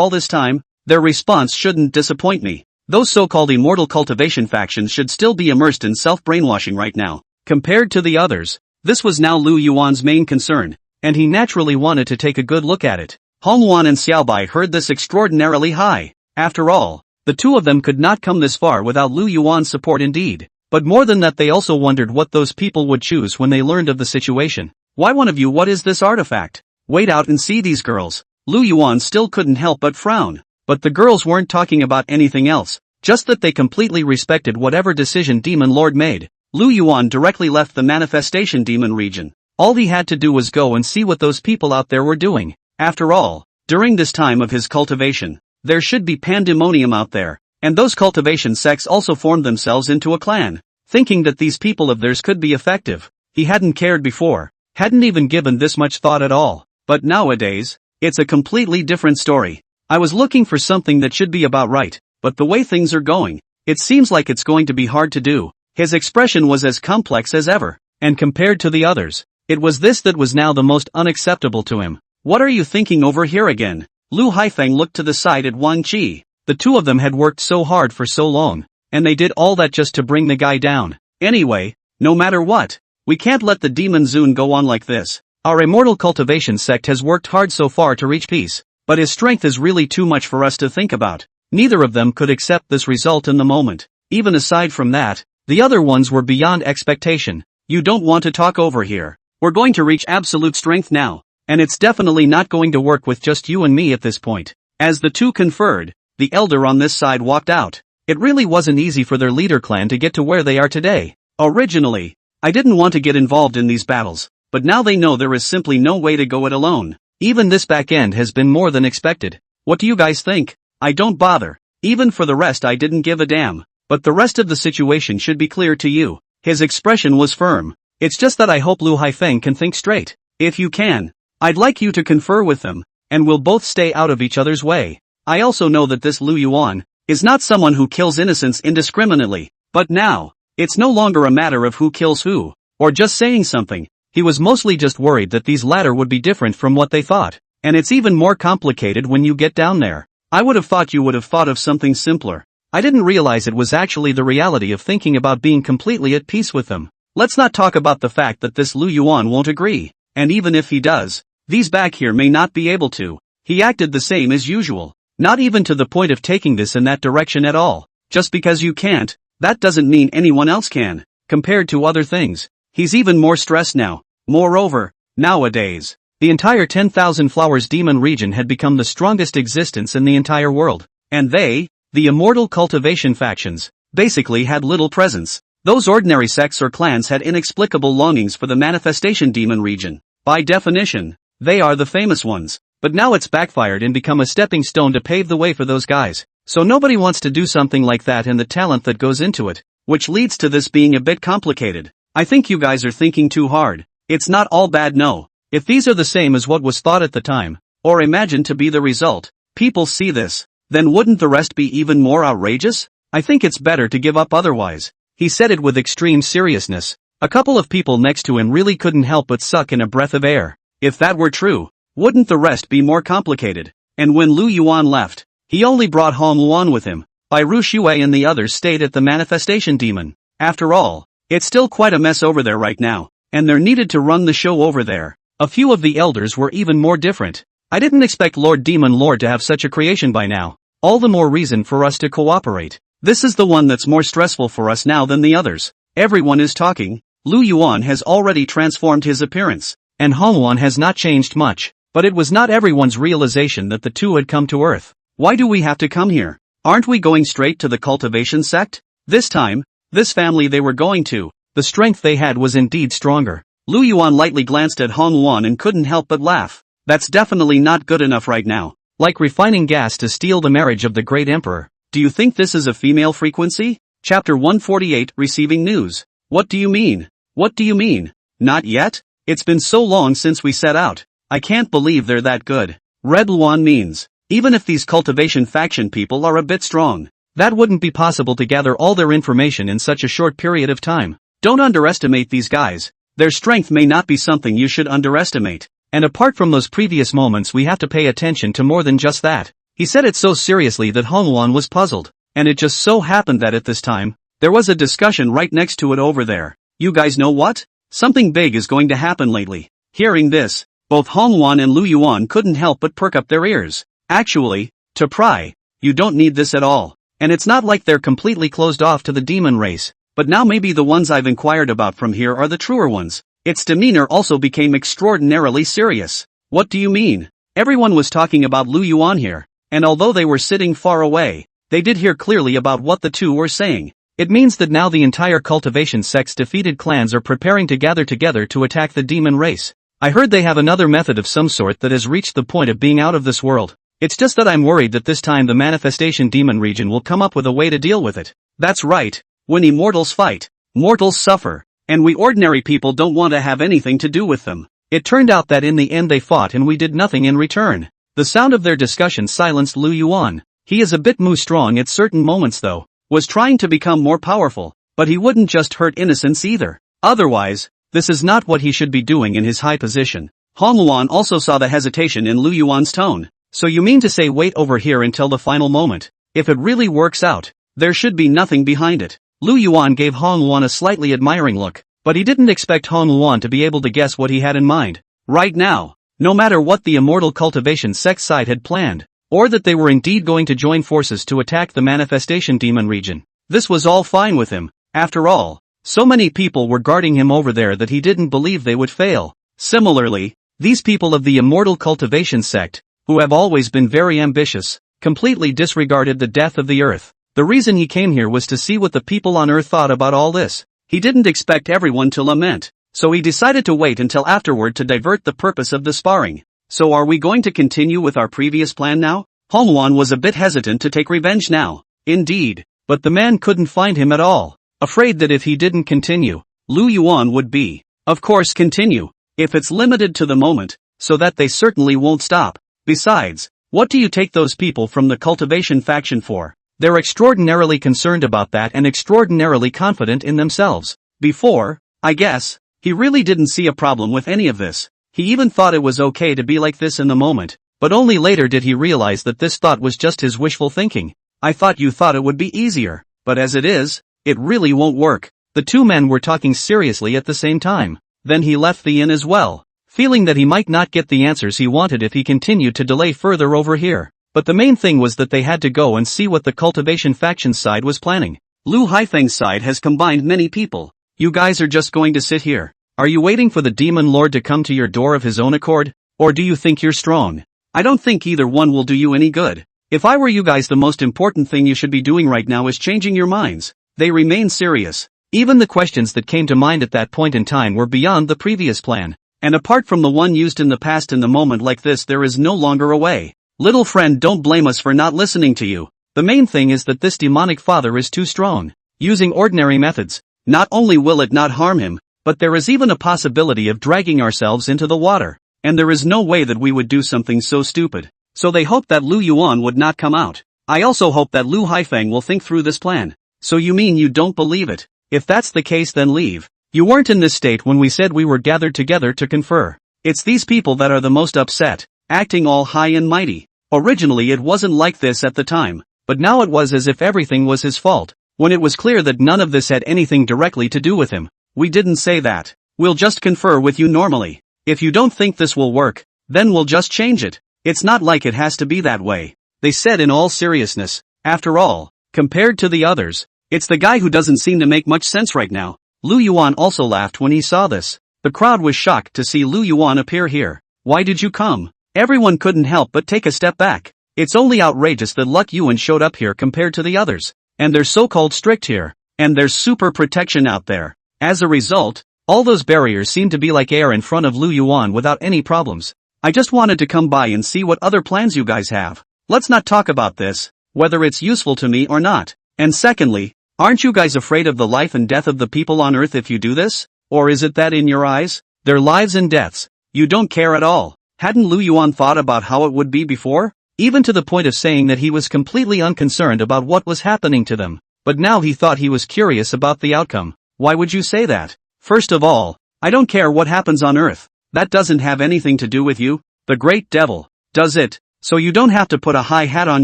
this time, their response shouldn't disappoint me. Those so-called immortal cultivation factions should still be immersed in self-brainwashing right now. Compared to the others, this was now Lu Yuan's main concern, and he naturally wanted to take a good look at it. Hongwan and Xiaobai heard this extraordinarily high. After all, the two of them could not come this far without Lu Yuan's support indeed. But more than that, they also wondered what those people would choose when they learned of the situation. Why, one of you, what is this artifact? Wait out and see these girls. Lu Yuan still couldn't help but frown. But the girls weren't talking about anything else, just that they completely respected whatever decision Demon Lord made. Lu Yuan directly left the manifestation demon region. All he had to do was go and see what those people out there were doing. After all, during this time of his cultivation, there should be pandemonium out there. And those cultivation sects also formed themselves into a clan, thinking that these people of theirs could be effective. He hadn't cared before, hadn't even given this much thought at all. But nowadays, it's a completely different story. I was looking for something that should be about right, but the way things are going, it seems like it's going to be hard to do. His expression was as complex as ever, and compared to the others, it was this that was now the most unacceptable to him. What are you thinking over here again? Lu Haifeng looked to the side at Wang Qi. The two of them had worked so hard for so long, and they did all that just to bring the guy down. Anyway, no matter what, we can't let the demon Zune go on like this. Our immortal cultivation sect has worked hard so far to reach peace. but his strength is really too much for us to think about. Neither of them could accept this result in the moment. Even aside from that, the other ones were beyond expectation. You don't want to talk over here. We're going to reach absolute strength now, and it's definitely not going to work with just you and me at this point. As the two conferred, the elder on this side walked out. It really wasn't easy for their leader clan to get to where they are today. Originally, I didn't want to get involved in these battles, but now they know there is simply no way to go it alone. Even this back end has been more than expected. What do you guys think? I don't bother. Even for the rest I didn't give a damn. But the rest of the situation should be clear to you. His expression was firm. It's just that I hope Lu Haifeng can think straight. If you can, I'd like you to confer with them, and we'll both stay out of each other's way. I also know that this Lu Yuan is not someone who kills innocents indiscriminately, but now, it's no longer a matter of who kills who, or just saying something. He was mostly just worried that these latter would be different from what they thought, and it's even more complicated when you get down there. I would have thought you would have thought of something simpler. I didn't realize it was actually the reality of thinking about being completely at peace with them. Let's not talk about the fact that this Lu Yuan won't agree, and even if he does, these back here may not be able to. He acted the same as usual, not even to the point of taking this in that direction at all. Just because you can't, that doesn't mean anyone else can. Compared to other things, he's even more stressed now. Moreover, nowadays, the entire 10,000 Flowers Demon region had become the strongest existence in the entire world, and they, the immortal cultivation factions, basically had little presence. Those ordinary sects or clans had inexplicable longings for the manifestation demon region. By definition, they are the famous ones, but now it's backfired and become a stepping stone to pave the way for those guys. So nobody wants to do something like that and the talent that goes into it, which leads to this being a bit complicated. I think you guys are thinking too hard. It's not all bad, no. If these are the same as what was thought at the time, or imagined to be the result, people see this, then wouldn't the rest be even more outrageous? I think it's better to give up otherwise. He said it with extreme seriousness. A couple of people next to him really couldn't help but suck in a breath of air. If that were true, wouldn't the rest be more complicated? And when Lu Yuan left, he only brought home Luan with him. Bai Ru Shui and the others stayed at the manifestation demon. After all, it's still quite a mess over there right now, and they're needed to run the show over there. A few of the elders were even more different. I didn't expect Lord Demon Lord to have such a creation by now. All the more reason for us to cooperate. This is the one that's more stressful for us now than the others. Everyone is talking. Lu Yuan has already transformed his appearance, and Hongwan has not changed much, but it was not everyone's realization that the two had come to Earth. Why do we have to come here? Aren't we going straight to the cultivation sect? This time, this family they were going to, the strength they had was indeed stronger. Lu Yuan lightly glanced at Hongwan and couldn't help but laugh. That's definitely not good enough right now. Like refining gas to steal the marriage of the great emperor. Do you think this is a female frequency? Chapter 148, Receiving News. What do you mean? What do you mean? Not yet? It's been so long since we set out. I can't believe they're that good. Red Luan means, even if these cultivation faction people are a bit strong, that wouldn't be possible to gather all their information in such a short period of time. Don't underestimate these guys. Their strength may not be something you should underestimate. And apart from those previous moments, we have to pay attention to more than just that. He said it so seriously that Hongwan was puzzled, and it just so happened that at this time, there was a discussion right next to it over there. You guys know what? Something big is going to happen lately. Hearing this, both Hongwan and Lu Yuan couldn't help but perk up their ears. Actually, to pry, you don't need this at all. And it's not like they're completely closed off to the demon race, but now maybe the ones I've inquired about from here are the truer ones. Its demeanor also became extraordinarily serious. What do you mean? Everyone was talking about Lu Yuan here, and although they were sitting far away, they did hear clearly about what the two were saying. It means that now the entire cultivation sect's defeated clans are preparing to gather together to attack the demon race. I heard they have another method of some sort that has reached the point of being out of this world. It's just that I'm worried that this time the manifestation demon region will come up with a way to deal with it. That's right, when immortals fight, mortals suffer, and we ordinary people don't want to have anything to do with them. It turned out that in the end they fought and we did nothing in return. The sound of their discussion silenced Lu Yuan. He is a bit strong at certain moments though, was trying to become more powerful, but he wouldn't just hurt innocents either. Otherwise, this is not what he should be doing in his high position. Hong Luan also saw the hesitation in Lu Yuan's tone. So you mean to say wait over here until the final moment? If it really works out, there should be nothing behind it. Lu Yuan gave Hong Luan a slightly admiring look, but he didn't expect Hong Luan to be able to guess what he had in mind. Right now, no matter what the immortal cultivation sect side had planned, or that they were indeed going to join forces to attack the manifestation demon region. This was all fine with him. After all, so many people were guarding him over there that he didn't believe they would fail. Similarly, these people of the immortal cultivation sect, who have always been very ambitious, completely disregarded the death of the earth. The reason he came here was to see what the people on earth thought about all this. He didn't expect everyone to lament, so he decided to wait until afterward to divert the purpose of the sparring. So are we going to continue with our previous plan now? Yuan was a bit hesitant to take revenge now. Indeed, but the man couldn't find him at all. Afraid that if he didn't continue, Yuan would be, of course, continue. If it's limited to the moment, so that they certainly won't stop. Besides, what do you take those people from the cultivation faction for? They're extraordinarily concerned about that and extraordinarily confident in themselves. Before, I guess, he really didn't see a problem with any of this. He even thought it was okay to be like this in the moment, but only later did he realize that this thought was just his wishful thinking. I thought you thought it would be easier, but as it is, it really won't work. The two men were talking seriously at the same time. Then he left the inn as well, feeling that he might not get the answers he wanted if he continued to delay further over here. But the main thing was that they had to go and see what the cultivation faction side was planning. Lu Haifeng's side has combined many people. You guys are just going to sit here. Are you waiting for the demon lord to come to your door of his own accord? Or do you think you're strong? I don't think either one will do you any good. If I were you guys, the most important thing you should be doing right now is changing your minds. They remain serious. Even the questions that came to mind at that point in time were beyond the previous plan. And apart from the one used in the past, in the moment like this there is no longer a way. Little friend, don't blame us for not listening to you. The main thing is that this demonic father is too strong. Using ordinary methods, not only will it not harm him, but there is even a possibility of dragging ourselves into the water. And there is no way that we would do something so stupid. So they hoped that Yuan would not come out. I also hope that Lu Haifeng will think through this plan. So you mean you don't believe it? If that's the case, then leave. You weren't in this state when we said we were gathered together to confer. It's these people that are the most upset, acting all high and mighty. Originally it wasn't like this at the time, but now it was as if everything was his fault, when it was clear that none of this had anything directly to do with him. We didn't say that. We'll just confer with you normally. If you don't think this will work, then we'll just change it. It's not like it has to be that way. They said in all seriousness. After all, compared to the others, it's the guy who doesn't seem to make much sense right now. Yuan also laughed when he saw this. The crowd was shocked to see Yuan appear here. Why did you come? Everyone couldn't help but take a step back. It's only outrageous that Yuan showed up here compared to the others. And they're so-called strict here. And there's super protection out there. As a result, all those barriers seem to be like air in front of Yuan without any problems. I just wanted to come by and see what other plans you guys have. Let's not talk about this, whether it's useful to me or not. And secondly, aren't you guys afraid of the life and death of the people on earth if you do this? Or is it that in your eyes, their lives and deaths, you don't care at all? Hadn't Yuan thought about how it would be before? Even to the point of saying that he was completely unconcerned about what was happening to them. But now he thought he was curious about the outcome. Why would you say that? First of all, I don't care what happens on earth. That doesn't have anything to do with you. The great devil, does it? So you don't have to put a high hat on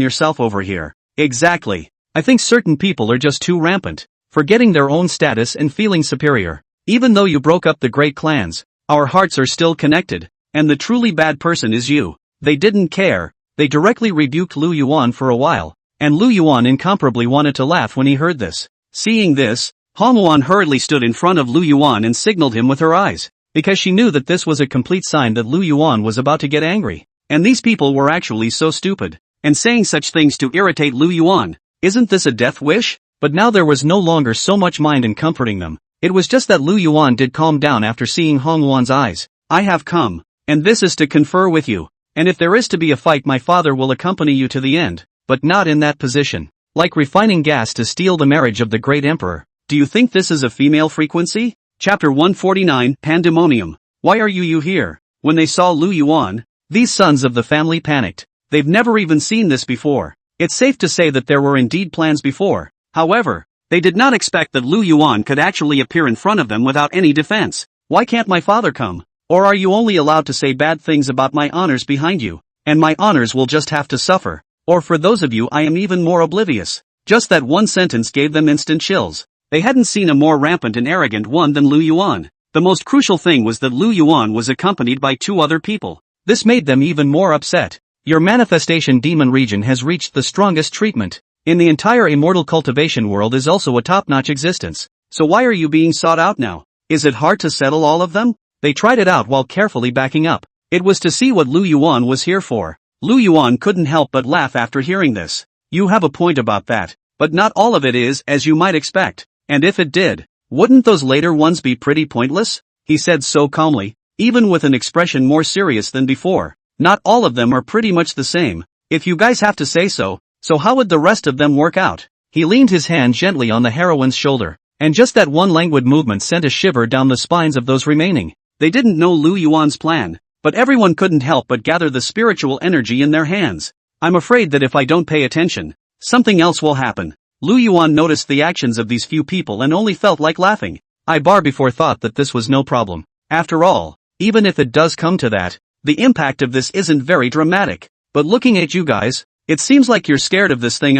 yourself over here. Exactly. I think certain people are just too rampant, forgetting their own status and feeling superior. Even though you broke up the great clans, our hearts are still connected, and the truly bad person is you. They didn't care. They directly rebuked Yuan for a while, and Yuan incomparably wanted to laugh when he heard this. Seeing this, Yuan hurriedly stood in front of Yuan and signaled him with her eyes, because she knew that this was a complete sign that Yuan was about to get angry. And these people were actually so stupid, and saying such things to irritate Yuan. Isn't this a death wish? But now there was no longer so much mind in comforting them. It was just that Yuan did calm down after seeing Yuan's eyes. I have come, and this is to confer with you. And if there is to be a fight, my father will accompany you to the end, but not in that position. Like refining gas to steal the marriage of the great emperor. Do you think this is a female frequency? Chapter 149, Pandemonium. Why are you here? When they saw Yuan, these sons of the family panicked. They've never even seen this before. It's safe to say that there were indeed plans before. However, they did not expect that Yuan could actually appear in front of them without any defense. Why can't my father come? Or are you only allowed to say bad things about my honors behind you? And my honors will just have to suffer. Or for those of you, I am even more oblivious. Just that one sentence gave them instant chills. They hadn't seen a more rampant and arrogant one than Yuan. The most crucial thing was that Yuan was accompanied by two other people. This made them even more upset. Your manifestation demon region has reached the strongest treatment. In the entire immortal cultivation world is also a top-notch existence. So why are you being sought out now? Is it hard to settle all of them? They tried it out while carefully backing up. It was to see what Lu Yuan was here for. Lu Yuan couldn't help but laugh after hearing this. You have a point about that, but not all of it is as you might expect. And if it did, wouldn't those later ones be pretty pointless? He said so calmly, even with an expression more serious than before. Not all of them are pretty much the same. If you guys have to say so, how would the rest of them work out? He leaned his hand gently on the heroine's shoulder, and just that one languid movement sent a shiver down the spines of those remaining. They didn't know Lu Yuan's plan, but everyone couldn't help but gather the spiritual energy in their hands. I'm afraid that if I don't pay attention, something else will happen. Lu Yuan noticed the actions of these few people and only felt like laughing. I bar before thought that this was no problem. After all, even if it does come to that, the impact of this isn't very dramatic. But looking at you guys, it seems like you're scared of this thing.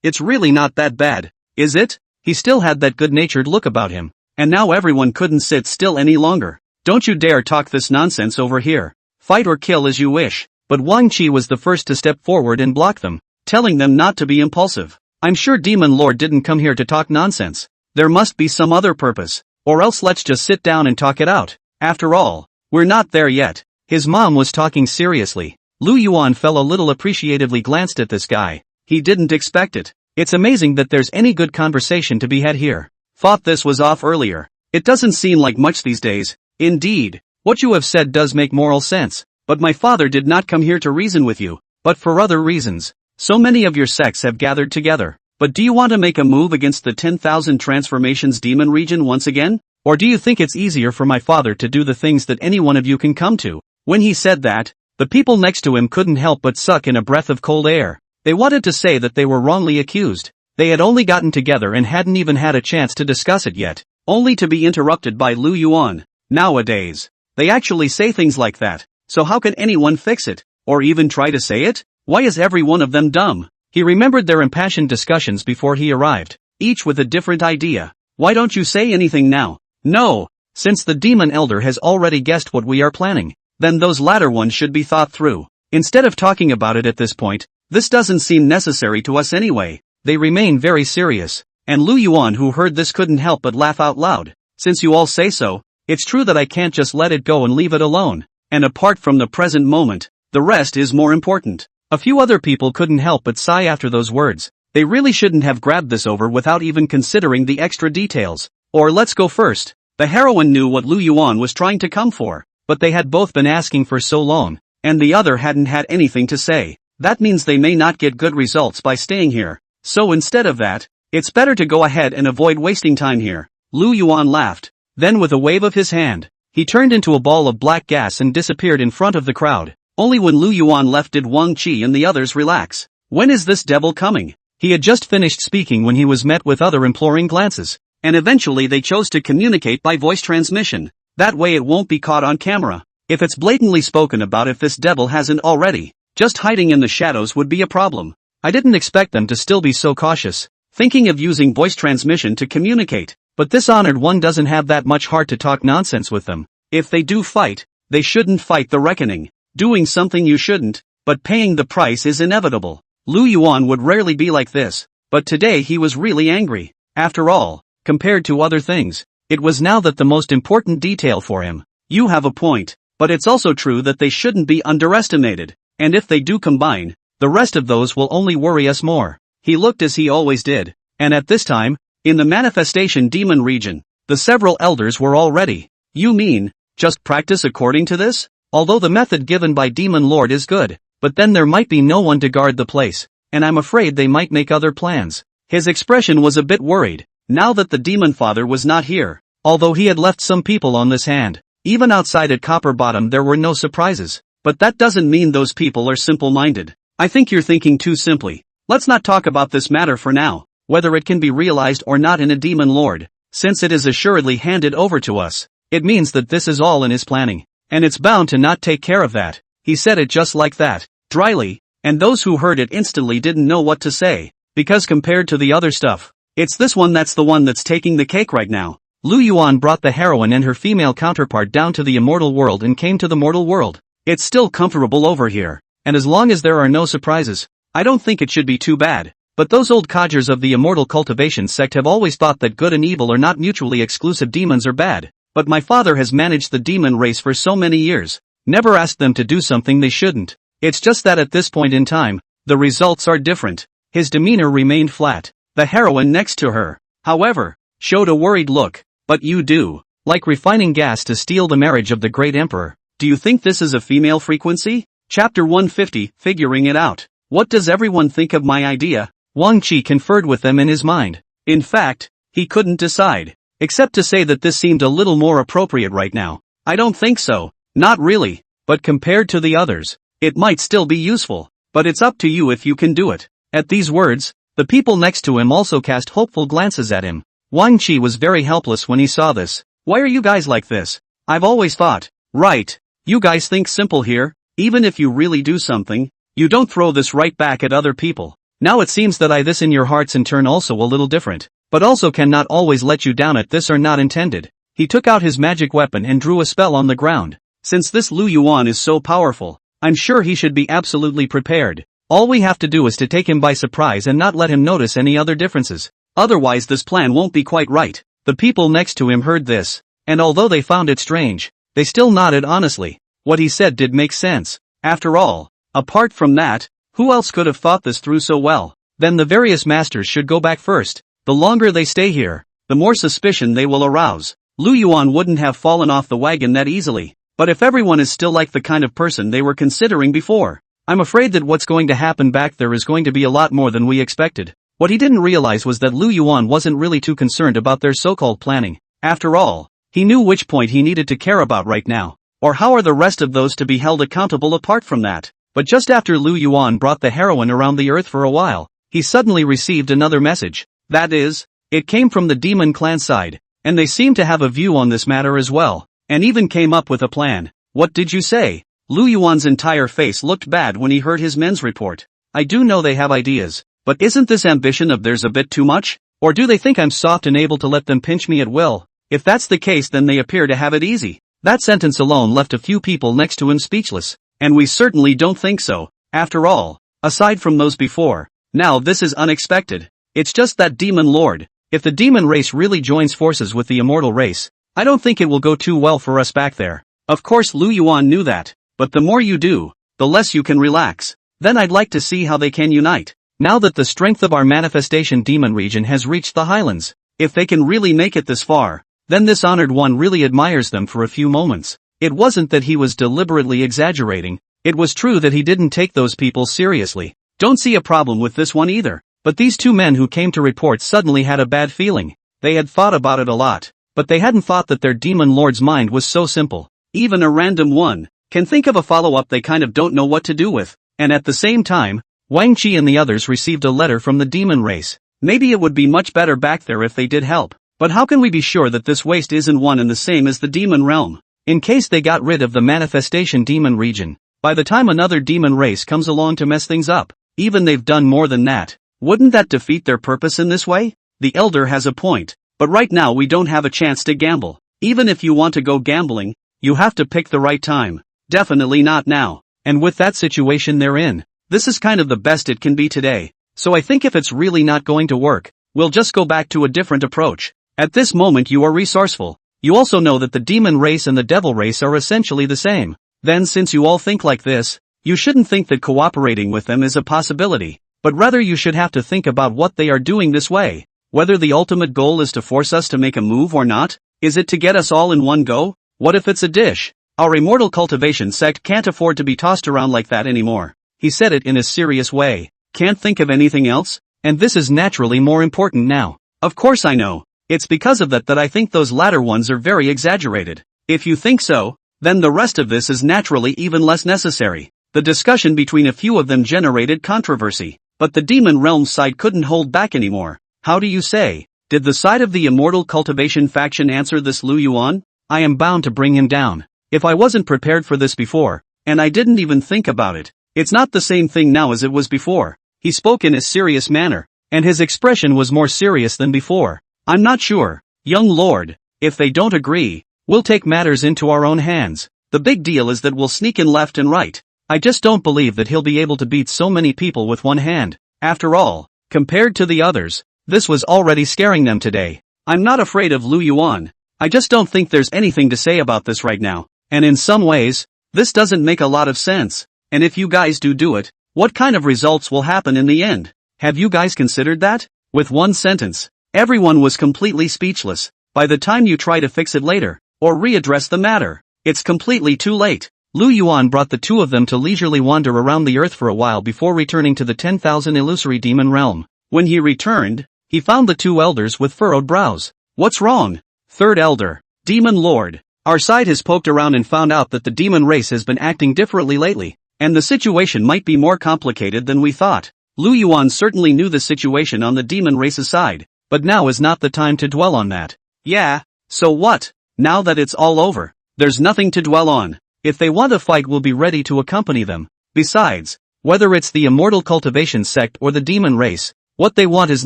It's really not that bad, is it? He still had that good-natured look about him, and now everyone couldn't sit still any longer. Don't you dare talk this nonsense over here. Fight or kill as you wish. But Wang Qi was the first to step forward and block them, telling them not to be impulsive. I'm sure Demon Lord didn't come here to talk nonsense. There must be some other purpose, or else let's just sit down and talk it out. After all, we're not there yet. His mom was talking seriously. Lu Yuan fell a little appreciatively glanced at this guy. He didn't expect it. It's amazing that there's any good conversation to be had here. Thought this was off earlier. It doesn't seem like much these days. Indeed, what you have said does make moral sense. But my father did not come here to reason with you, but for other reasons. So many of your sects have gathered together. But do you want to make a move against the 10,000 transformations demon region once again? Or do you think it's easier for my father to do the things that any one of you can come to? When he said that, the people next to him couldn't help but suck in a breath of cold air. They wanted to say that they were wrongly accused. They had only gotten together and hadn't even had a chance to discuss it yet, only to be interrupted by Lu Yuan. Nowadays, they actually say things like that. So how can anyone fix it, or even try to say it? Why is every one of them dumb? He remembered their impassioned discussions before he arrived, each with a different idea. Why don't you say anything now? No, since the demon elder has already guessed what we are planning, then those latter ones should be thought through. Instead of talking about it at this point, this doesn't seem necessary to us anyway. They remain very serious, and Lu Yuan, who heard this, couldn't help but laugh out loud. Since you all say so, it's true that I can't just let it go and leave it alone. And apart from the present moment, the rest is more important. A few other people couldn't help but sigh after those words. They really shouldn't have grabbed this over without even considering the extra details. Or let's go first. The heroine knew what Lu Yuan was trying to come for, but they had both been asking for so long, and the other hadn't had anything to say. That means they may not get good results by staying here. So instead of that, it's better to go ahead and avoid wasting time here. Lu Yuan laughed. Then with a wave of his hand, he turned into a ball of black gas and disappeared in front of the crowd. Only when Lu Yuan left did Wang Qi and the others relax. When is this devil coming? He had just finished speaking when he was met with other imploring glances. And eventually they chose to communicate by voice transmission. That way it won't be caught on camera. If it's blatantly spoken about, if this devil hasn't already, just hiding in the shadows would be a problem. I didn't expect them to still be so cautious, thinking of using voice transmission to communicate. But this honored one doesn't have that much heart to talk nonsense with them. If they do fight, they shouldn't fight the reckoning. Doing something you shouldn't, but paying the price is inevitable. Lu Yuan would rarely be like this, but today he was really angry. After all, compared to other things, it was now that the most important detail for him. You have a point, but it's also true that they shouldn't be underestimated, and if they do combine, the rest of those will only worry us more. He looked as he always did, and at this time, in the manifestation demon region, the several elders were all ready. You mean, just practice according to this? Although the method given by Demon Lord is good, but then there might be no one to guard the place, and I'm afraid they might make other plans. His expression was a bit worried, now that the demon father was not here, although he had left some people on this hand. Even outside at Copper Bottom there were no surprises, but that doesn't mean those people are simple-minded. I think you're thinking too simply. Let's not talk about this matter for now, whether it can be realized or not in a Demon Lord, since it is assuredly handed over to us. It means that this is all in his planning, and it's bound to not take care of that. He said it just like that, dryly, and those who heard it instantly didn't know what to say, because compared to the other stuff, it's this one that's the one that's taking the cake right now. Lu Yuan brought the heroine and her female counterpart down to the immortal world and came to the mortal world. It's still comfortable over here, and as long as there are no surprises, I don't think it should be too bad. But those old codgers of the immortal cultivation sect have always thought that good and evil are not mutually exclusive, demons are bad. But my father has managed the demon race for so many years, never asked them to do something they shouldn't. It's just that at this point in time, the results are different. His demeanor remained flat. The heroine next to her, however, showed a worried look. But you do, like refining gas to steal the marriage of the great emperor. Do you think this is a female frequency? Chapter 150, Figuring It Out. What does everyone think of my idea? Wang Qi conferred with them in his mind. In fact, he couldn't decide, except to say that this seemed a little more appropriate right now. I don't think so, not really, but compared to the others, it might still be useful, but it's up to you if you can do it. At these words, the people next to him also cast hopeful glances at him. Wang Qi was very helpless when he saw this. Why are you guys like this? I've always thought, right, you guys think simple here, even if you really do something, you don't throw this right back at other people. Now it seems that I this in your hearts in turn also a little different, but also cannot always let you down at this are not intended. He took out his magic weapon and drew a spell on the ground. Since this Lu Yuan is so powerful, I'm sure he should be absolutely prepared. All we have to do is to take him by surprise and not let him notice any other differences. Otherwise this plan won't be quite right. The people next to him heard this, and although they found it strange, they still nodded honestly. What he said did make sense. After all, apart from that, who else could have thought this through so well? Then the various masters should go back first. The longer they stay here, the more suspicion they will arouse. Lu Yuan wouldn't have fallen off the wagon that easily. But if everyone is still like the kind of person they were considering before, I'm afraid that what's going to happen back there is going to be a lot more than we expected. What he didn't realize was that Lu Yuan wasn't really too concerned about their so-called planning. After all, he knew which point he needed to care about right now. Or how are the rest of those to be held accountable apart from that? But just after Lu Yuan brought the heroine around the earth for a while, he suddenly received another message. That is, it came from the Demon Clan side, and they seemed to have a view on this matter as well, and even came up with a plan. What did you say? Lu Yuan's entire face looked bad when he heard his men's report. I do know they have ideas, but isn't this ambition of theirs a bit too much? Or do they think I'm soft and able to let them pinch me at will? If that's the case then they appear to have it easy. That sentence alone left a few people next to him speechless. And we certainly don't think so. After all, aside from those before, now this is unexpected. It's just that Demon Lord, if the demon race really joins forces with the immortal race, I don't think it will go too well for us back there. Of course Lu Yuan knew that, but the more you do, the less you can relax. Then I'd like to see how they can unite. Now that the strength of our manifestation demon region has reached the highlands, if they can really make it this far, then this honored one really admires them for a few moments. It wasn't that he was deliberately exaggerating, it was true that he didn't take those people seriously. Don't see a problem with this one either. But these two men who came to report suddenly had a bad feeling. They had thought about it a lot, but they hadn't thought that their demon lord's mind was so simple. Even a random one can think of a follow-up they kind of don't know what to do with. And at the same time, Wang Qi and the others received a letter from the demon race. Maybe it would be much better back there if they did help. But how can we be sure that this waste isn't one and the same as the demon realm? In case they got rid of the manifestation demon region, by the time another demon race comes along to mess things up, even they've done more than that, wouldn't that defeat their purpose in this way? The elder has a point, but right now we don't have a chance to gamble. Even if you want to go gambling, you have to pick the right time. Definitely not now. And with that situation they're in, this is kind of the best it can be today. So I think if it's really not going to work, we'll just go back to a different approach. At this moment you are resourceful. You also know that the demon race and the devil race are essentially the same. Then since you all think like this, you shouldn't think that cooperating with them is a possibility, but rather you should have to think about what they are doing this way. Whether the ultimate goal is to force us to make a move or not, is it to get us all in one go? What if it's a dish? Our immortal cultivation sect can't afford to be tossed around like that anymore. He said it in a serious way. Can't think of anything else? And this is naturally more important now. Of course I know. It's because of that I think those latter ones are very exaggerated. If you think so, then the rest of this is naturally even less necessary. The discussion between a few of them generated controversy, but the demon realm side couldn't hold back anymore. How do you say? Did the side of the immortal cultivation faction answer this Lu Yuan? I am bound to bring him down. If I wasn't prepared for this before, and I didn't even think about it, it's not the same thing now as it was before. He spoke in a serious manner, and his expression was more serious than before. I'm not sure, young lord, if they don't agree, we'll take matters into our own hands. The big deal is that we'll sneak in left and right. I just don't believe that he'll be able to beat so many people with one hand. After all, compared to the others, this was already scaring them today. I'm not afraid of Lu Yuan. I just don't think there's anything to say about this right now. And in some ways, this doesn't make a lot of sense. And if you guys do it, what kind of results will happen in the end? Have you guys considered that? With one sentence, everyone was completely speechless. By the time you try to fix it later, or readdress the matter, it's completely too late. Lu Yuan brought the two of them to leisurely wander around the earth for a while before returning to the 10,000 illusory demon realm. When he returned, he found the two elders with furrowed brows. What's wrong? Third elder, Demon Lord. Our side has poked around and found out that the demon race has been acting differently lately, and the situation might be more complicated than we thought. Lu Yuan certainly knew the situation on the demon race's side, but now is not the time to dwell on that. Yeah, so what? Now that it's all over, there's nothing to dwell on. If they want to fight, we'll be ready to accompany them. Besides, whether it's the immortal cultivation sect or the demon race, what they want is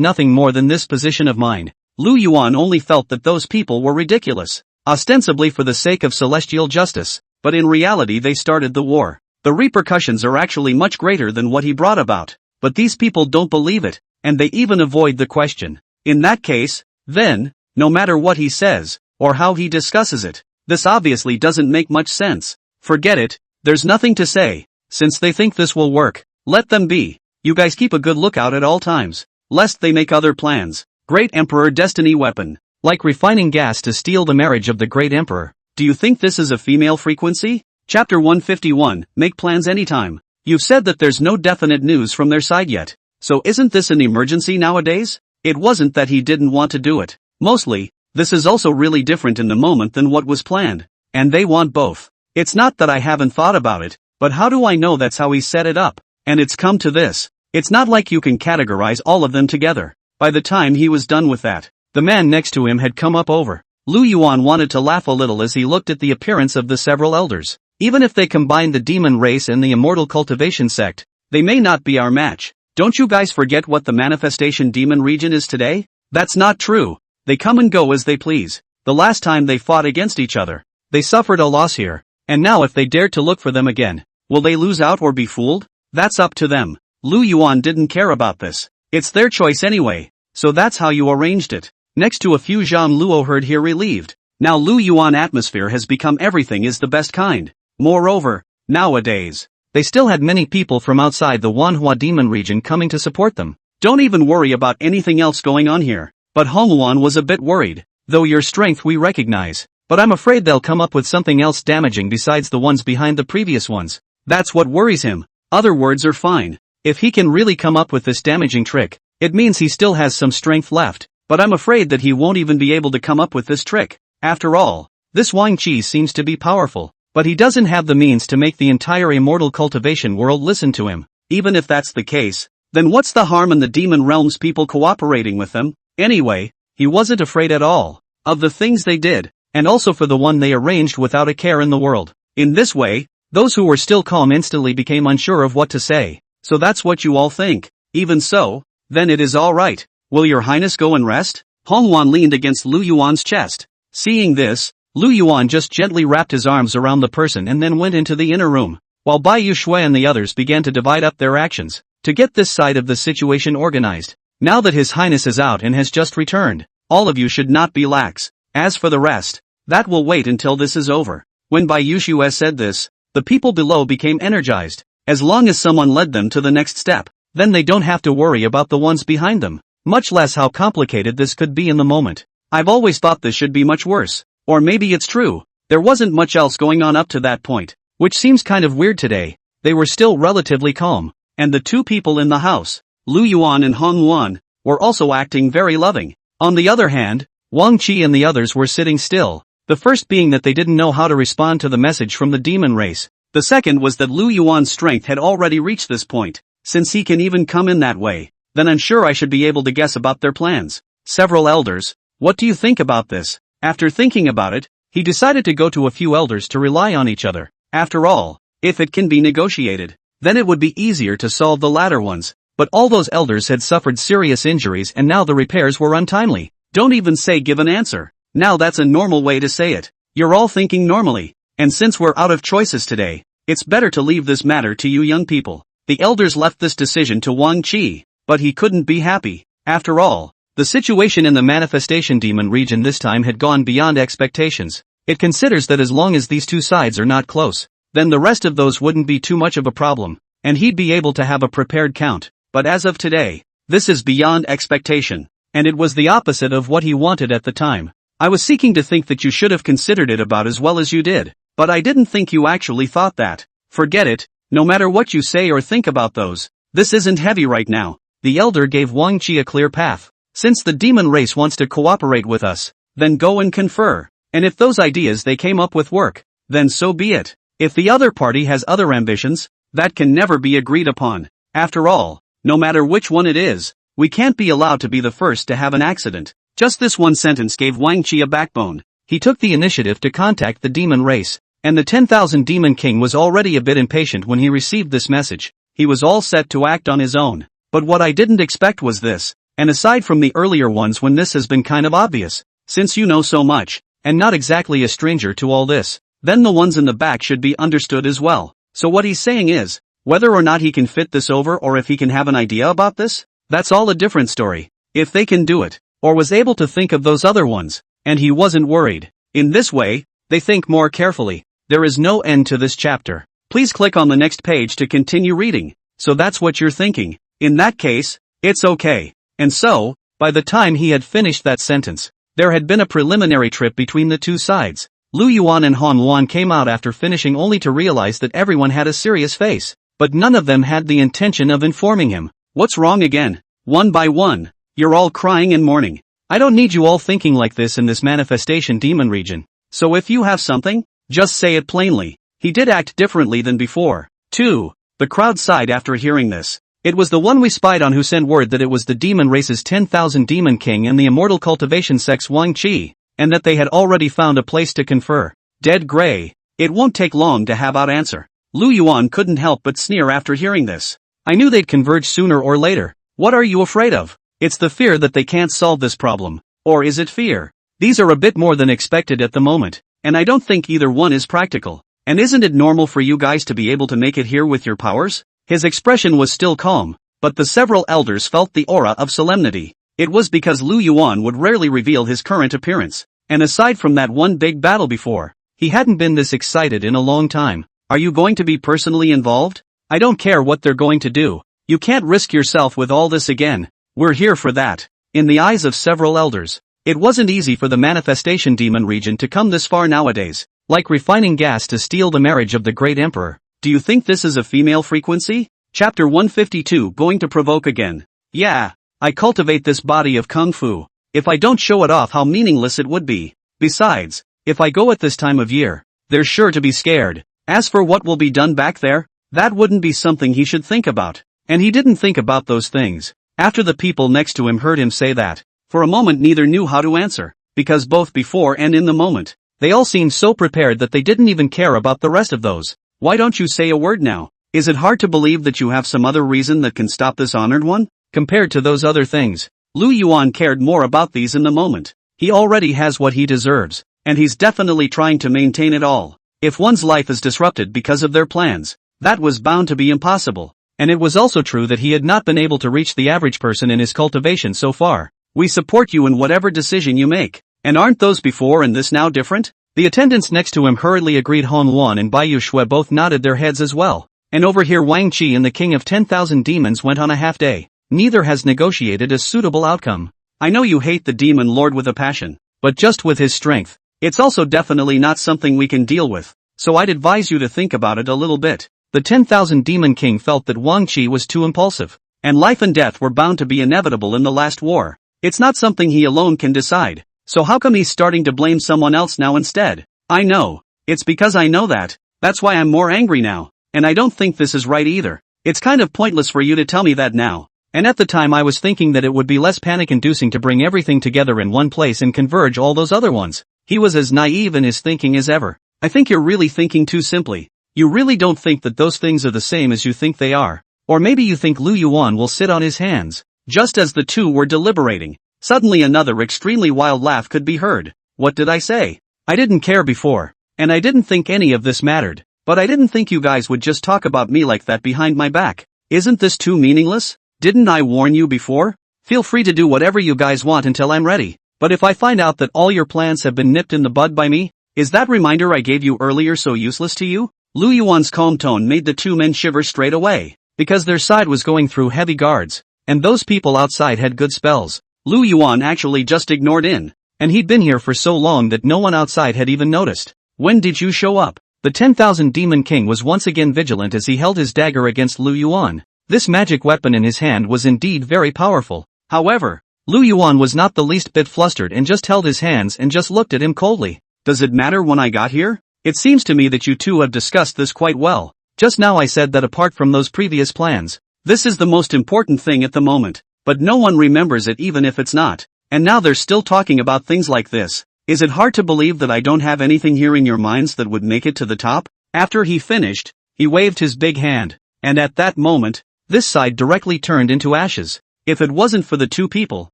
nothing more than this position of mine. Lu Yuan only felt that those people were ridiculous, ostensibly for the sake of celestial justice, but in reality they started the war. The repercussions are actually much greater than what he brought about, but these people don't believe it, and they even avoid the question. In that case, then, no matter what he says, or how he discusses it, this obviously doesn't make much sense. Forget it, there's nothing to say. Since they think this will work, let them be. You guys keep a good lookout at all times, lest they make other plans. Great Emperor Destiny Weapon. Like refining gas to steal the marriage of the Great Emperor. Do you think this is a female frequency? Chapter 151, Make plans anytime. You've said that there's no definite news from their side yet. So isn't this an emergency nowadays? It wasn't that he didn't want to do it. Mostly, this is also really different in the moment than what was planned. And they want both. It's not that I haven't thought about it, but how do I know that's how he set it up? And it's come to this. It's not like you can categorize all of them together. By the time he was done with that, the man next to him had come up over. Lu Yuan wanted to laugh a little as he looked at the appearance of the several elders. Even if they combine the demon race and the immortal cultivation sect, they may not be our match. Don't you guys forget what the manifestation demon region is today? That's not true. They come and go as they please. The last time they fought against each other, they suffered a loss here. And now if they dared to look for them again, will they lose out or be fooled? That's up to them. Lu Yuan didn't care about this. It's their choice anyway. So that's how you arranged it. Next to a few Zhang Luo heard here relieved. Now Lu Yuan atmosphere has become everything is the best kind. Moreover, nowadays, they still had many people from outside the Manhwa demon region coming to support them. Don't even worry about anything else going on here. But Hongwan was a bit worried. Though your strength we recognize, but I'm afraid they'll come up with something else damaging besides the ones behind the previous ones. That's what worries him. Other words are fine. If he can really come up with this damaging trick, it means he still has some strength left, but I'm afraid that he won't even be able to come up with this trick. After all, this Wang Qi seems to be powerful, but he doesn't have the means to make the entire immortal cultivation world listen to him. Even if that's the case, then what's the harm in the demon realm's people cooperating with them? Anyway, he wasn't afraid at all of the things they did, and also for the one they arranged without a care in the world. In this way, those who were still calm instantly became unsure of what to say. So that's what you all think. Even so, then it is all right. Will your highness go and rest? Hongwan leaned against Lu Yuan's chest. Seeing this, Lu Yuan just gently wrapped his arms around the person and then went into the inner room, while Bai Yushui and the others began to divide up their actions, to get this side of the situation organized. Now that his highness is out and has just returned, all of you should not be lax. As for the rest, that will wait until this is over. When Bai Yushui said this, the people below became energized. As long as someone led them to the next step, then they don't have to worry about the ones behind them, much less how complicated this could be in the moment. I've always thought this should be much worse. Or maybe it's true, there wasn't much else going on up to that point, which seems kind of weird today. They were still relatively calm, and the two people in the house, Lu Yuan and Hong Yuan, were also acting very loving. On the other hand, Wang Qi and the others were sitting still, the first being that they didn't know how to respond to the message from the demon race. The second was that Lu Yuan's strength had already reached this point. Since he can even come in that way, then I'm sure I should be able to guess about their plans. Several elders, what do you think about this? After thinking about it, he decided to go to a few elders to rely on each other. After all, if it can be negotiated, then it would be easier to solve the latter ones. But all those elders had suffered serious injuries and now the repairs were untimely. Don't even say give an answer. Now that's a normal way to say it. You're all thinking normally. and since we're out of choices today, it's better to leave this matter to you young people. The elders left this decision to Wang Qi, but he couldn't be happy. After all, the situation in the manifestation demon region this time had gone beyond expectations. It considers that as long as these two sides are not close, then the rest of those wouldn't be too much of a problem, and he'd be able to have a prepared count. But as of today, this is beyond expectation, and it was the opposite of what he wanted at the time. I was seeking to think that you should have considered it about as well as you did, but I didn't think you actually thought that. Forget it, no matter what you say or think about those. This isn't heavy right now. The elder gave Wang Qi a clear path. Since the demon race wants to cooperate with us, then go and confer. And if those ideas they came up with work, then so be it. If the other party has other ambitions, that can never be agreed upon. After all, no matter which one it is, we can't be allowed to be the first to have an accident. Just this one sentence gave Wang Qi a backbone. He took the initiative to contact the demon race, and the 10,000 Demon King was already a bit impatient when he received this message. He was all set to act on his own. But what I didn't expect was this, and aside from the earlier ones when this has been kind of obvious, since you know so much, and not exactly a stranger to all this, then the ones in the back should be understood as well. So what he's saying is, whether or not he can fit this over or if he can have an idea about this, that's all a different story. If they can do it, or was able to think of those other ones, and he wasn't worried. In this way, they think more carefully. There is no end to this chapter. Please click on the next page to continue reading. So that's what you're thinking. In that case, it's okay. And so, by the time he had finished that sentence, there had been a preliminary trip between the two sides. Lu Yuan and Han Wan came out after finishing only to realize that everyone had a serious face, but none of them had the intention of informing him. What's wrong again? One by one, you're all crying and mourning. I don't need you all thinking like this in this manifestation demon region. So if you have something, just say it plainly. He did act differently than before, too. The crowd sighed after hearing this. It was the one we spied on who sent word that it was the demon race's 10,000 Demon King and the immortal cultivation sect's Wang Qi, and that they had already found a place to confer. Dead gray. It won't take long to have out answer. Lu Yuan couldn't help but sneer after hearing this. I knew they'd converge sooner or later. What are you afraid of? It's the fear that they can't solve this problem. Or is it fear? These are a bit more than expected at the moment, and I don't think either one is practical. And isn't it normal for you guys to be able to make it here with your powers? His expression was still calm, but the several elders felt the aura of solemnity. It was because Lu Yuan would rarely reveal his current appearance, and aside from that one big battle before, he hadn't been this excited in a long time. Are you going to be personally involved? I don't care what they're going to do. You can't risk yourself with all this again. We're here for that. In the eyes of several elders, it wasn't easy for the manifestation demon region to come this far nowadays, like refining gas to steal the marriage of the great emperor. Do you think this is a female frequency? Chapter 152 Going to provoke again. Yeah, I cultivate this body of kung fu. If I don't show it off, how meaningless it would be. Besides, if I go at this time of year, they're sure to be scared. As for what will be done back there, that wouldn't be something he should think about. And he didn't think about those things. After the people next to him heard him say that, for a moment neither knew how to answer, because both before and in the moment, they all seemed so prepared that they didn't even care about the rest of those. Why don't you say a word now? Is it hard to believe that you have some other reason that can stop this honored one? Compared to those other things, Lu Yuan cared more about these in the moment. He already has what he deserves, and he's definitely trying to maintain it all. If one's life is disrupted because of their plans, that was bound to be impossible. And it was also true that he had not been able to reach the average person in his cultivation so far. We support you in whatever decision you make. And aren't those before and this now different? The attendants next to him hurriedly agreed. Han Wan and Baiyu Shui both nodded their heads as well. And over here Wang Qi and the king of 10,000 demons went on a half day. Neither has negotiated a suitable outcome. I know you hate the demon lord with a passion, but just with his strength, it's also definitely not something we can deal with. So I'd advise you to think about it a little bit. The 10,000 Demon King felt that Wang Qi was too impulsive, and life and death were bound to be inevitable in the last war. It's not something he alone can decide, so how come he's starting to blame someone else now instead? I know. It's because I know that. That's why I'm more angry now, and I don't think this is right either. It's kind of pointless for you to tell me that now. And at the time I was thinking that it would be less panic-inducing to bring everything together in one place and converge all those other ones. He was as naive in his thinking as ever. I think you're really thinking too simply. You really don't think that those things are the same as you think they are. Or maybe you think Lu Yuan will sit on his hands. Just as the two were deliberating, suddenly another extremely wild laugh could be heard. What did I say? I didn't care before, and I didn't think any of this mattered. But I didn't think you guys would just talk about me like that behind my back. Isn't this too meaningless? Didn't I warn you before? Feel free to do whatever you guys want until I'm ready. But if I find out that all your plans have been nipped in the bud by me, is that reminder I gave you earlier so useless to you? Lu Yuan's calm tone made the two men shiver straight away, because their side was going through heavy guards, and those people outside had good spells. Lu Yuan actually just ignored in, and he'd been here for so long that no one outside had even noticed. When did you show up? The 10,000 Demon King was once again vigilant as he held his dagger against Lu Yuan. This magic weapon in his hand was indeed very powerful. However, Lu Yuan was not the least bit flustered and just held his hands and just looked at him coldly. Does it matter when I got here? It seems to me that you two have discussed this quite well. Just now I said that apart from those previous plans, this is the most important thing at the moment. But no one remembers it even if it's not. And now they're still talking about things like this. Is it hard to believe that I don't have anything here in your minds that would make it to the top? After he finished, he waved his big hand. And at that moment, this side directly turned into ashes. If it wasn't for the two people,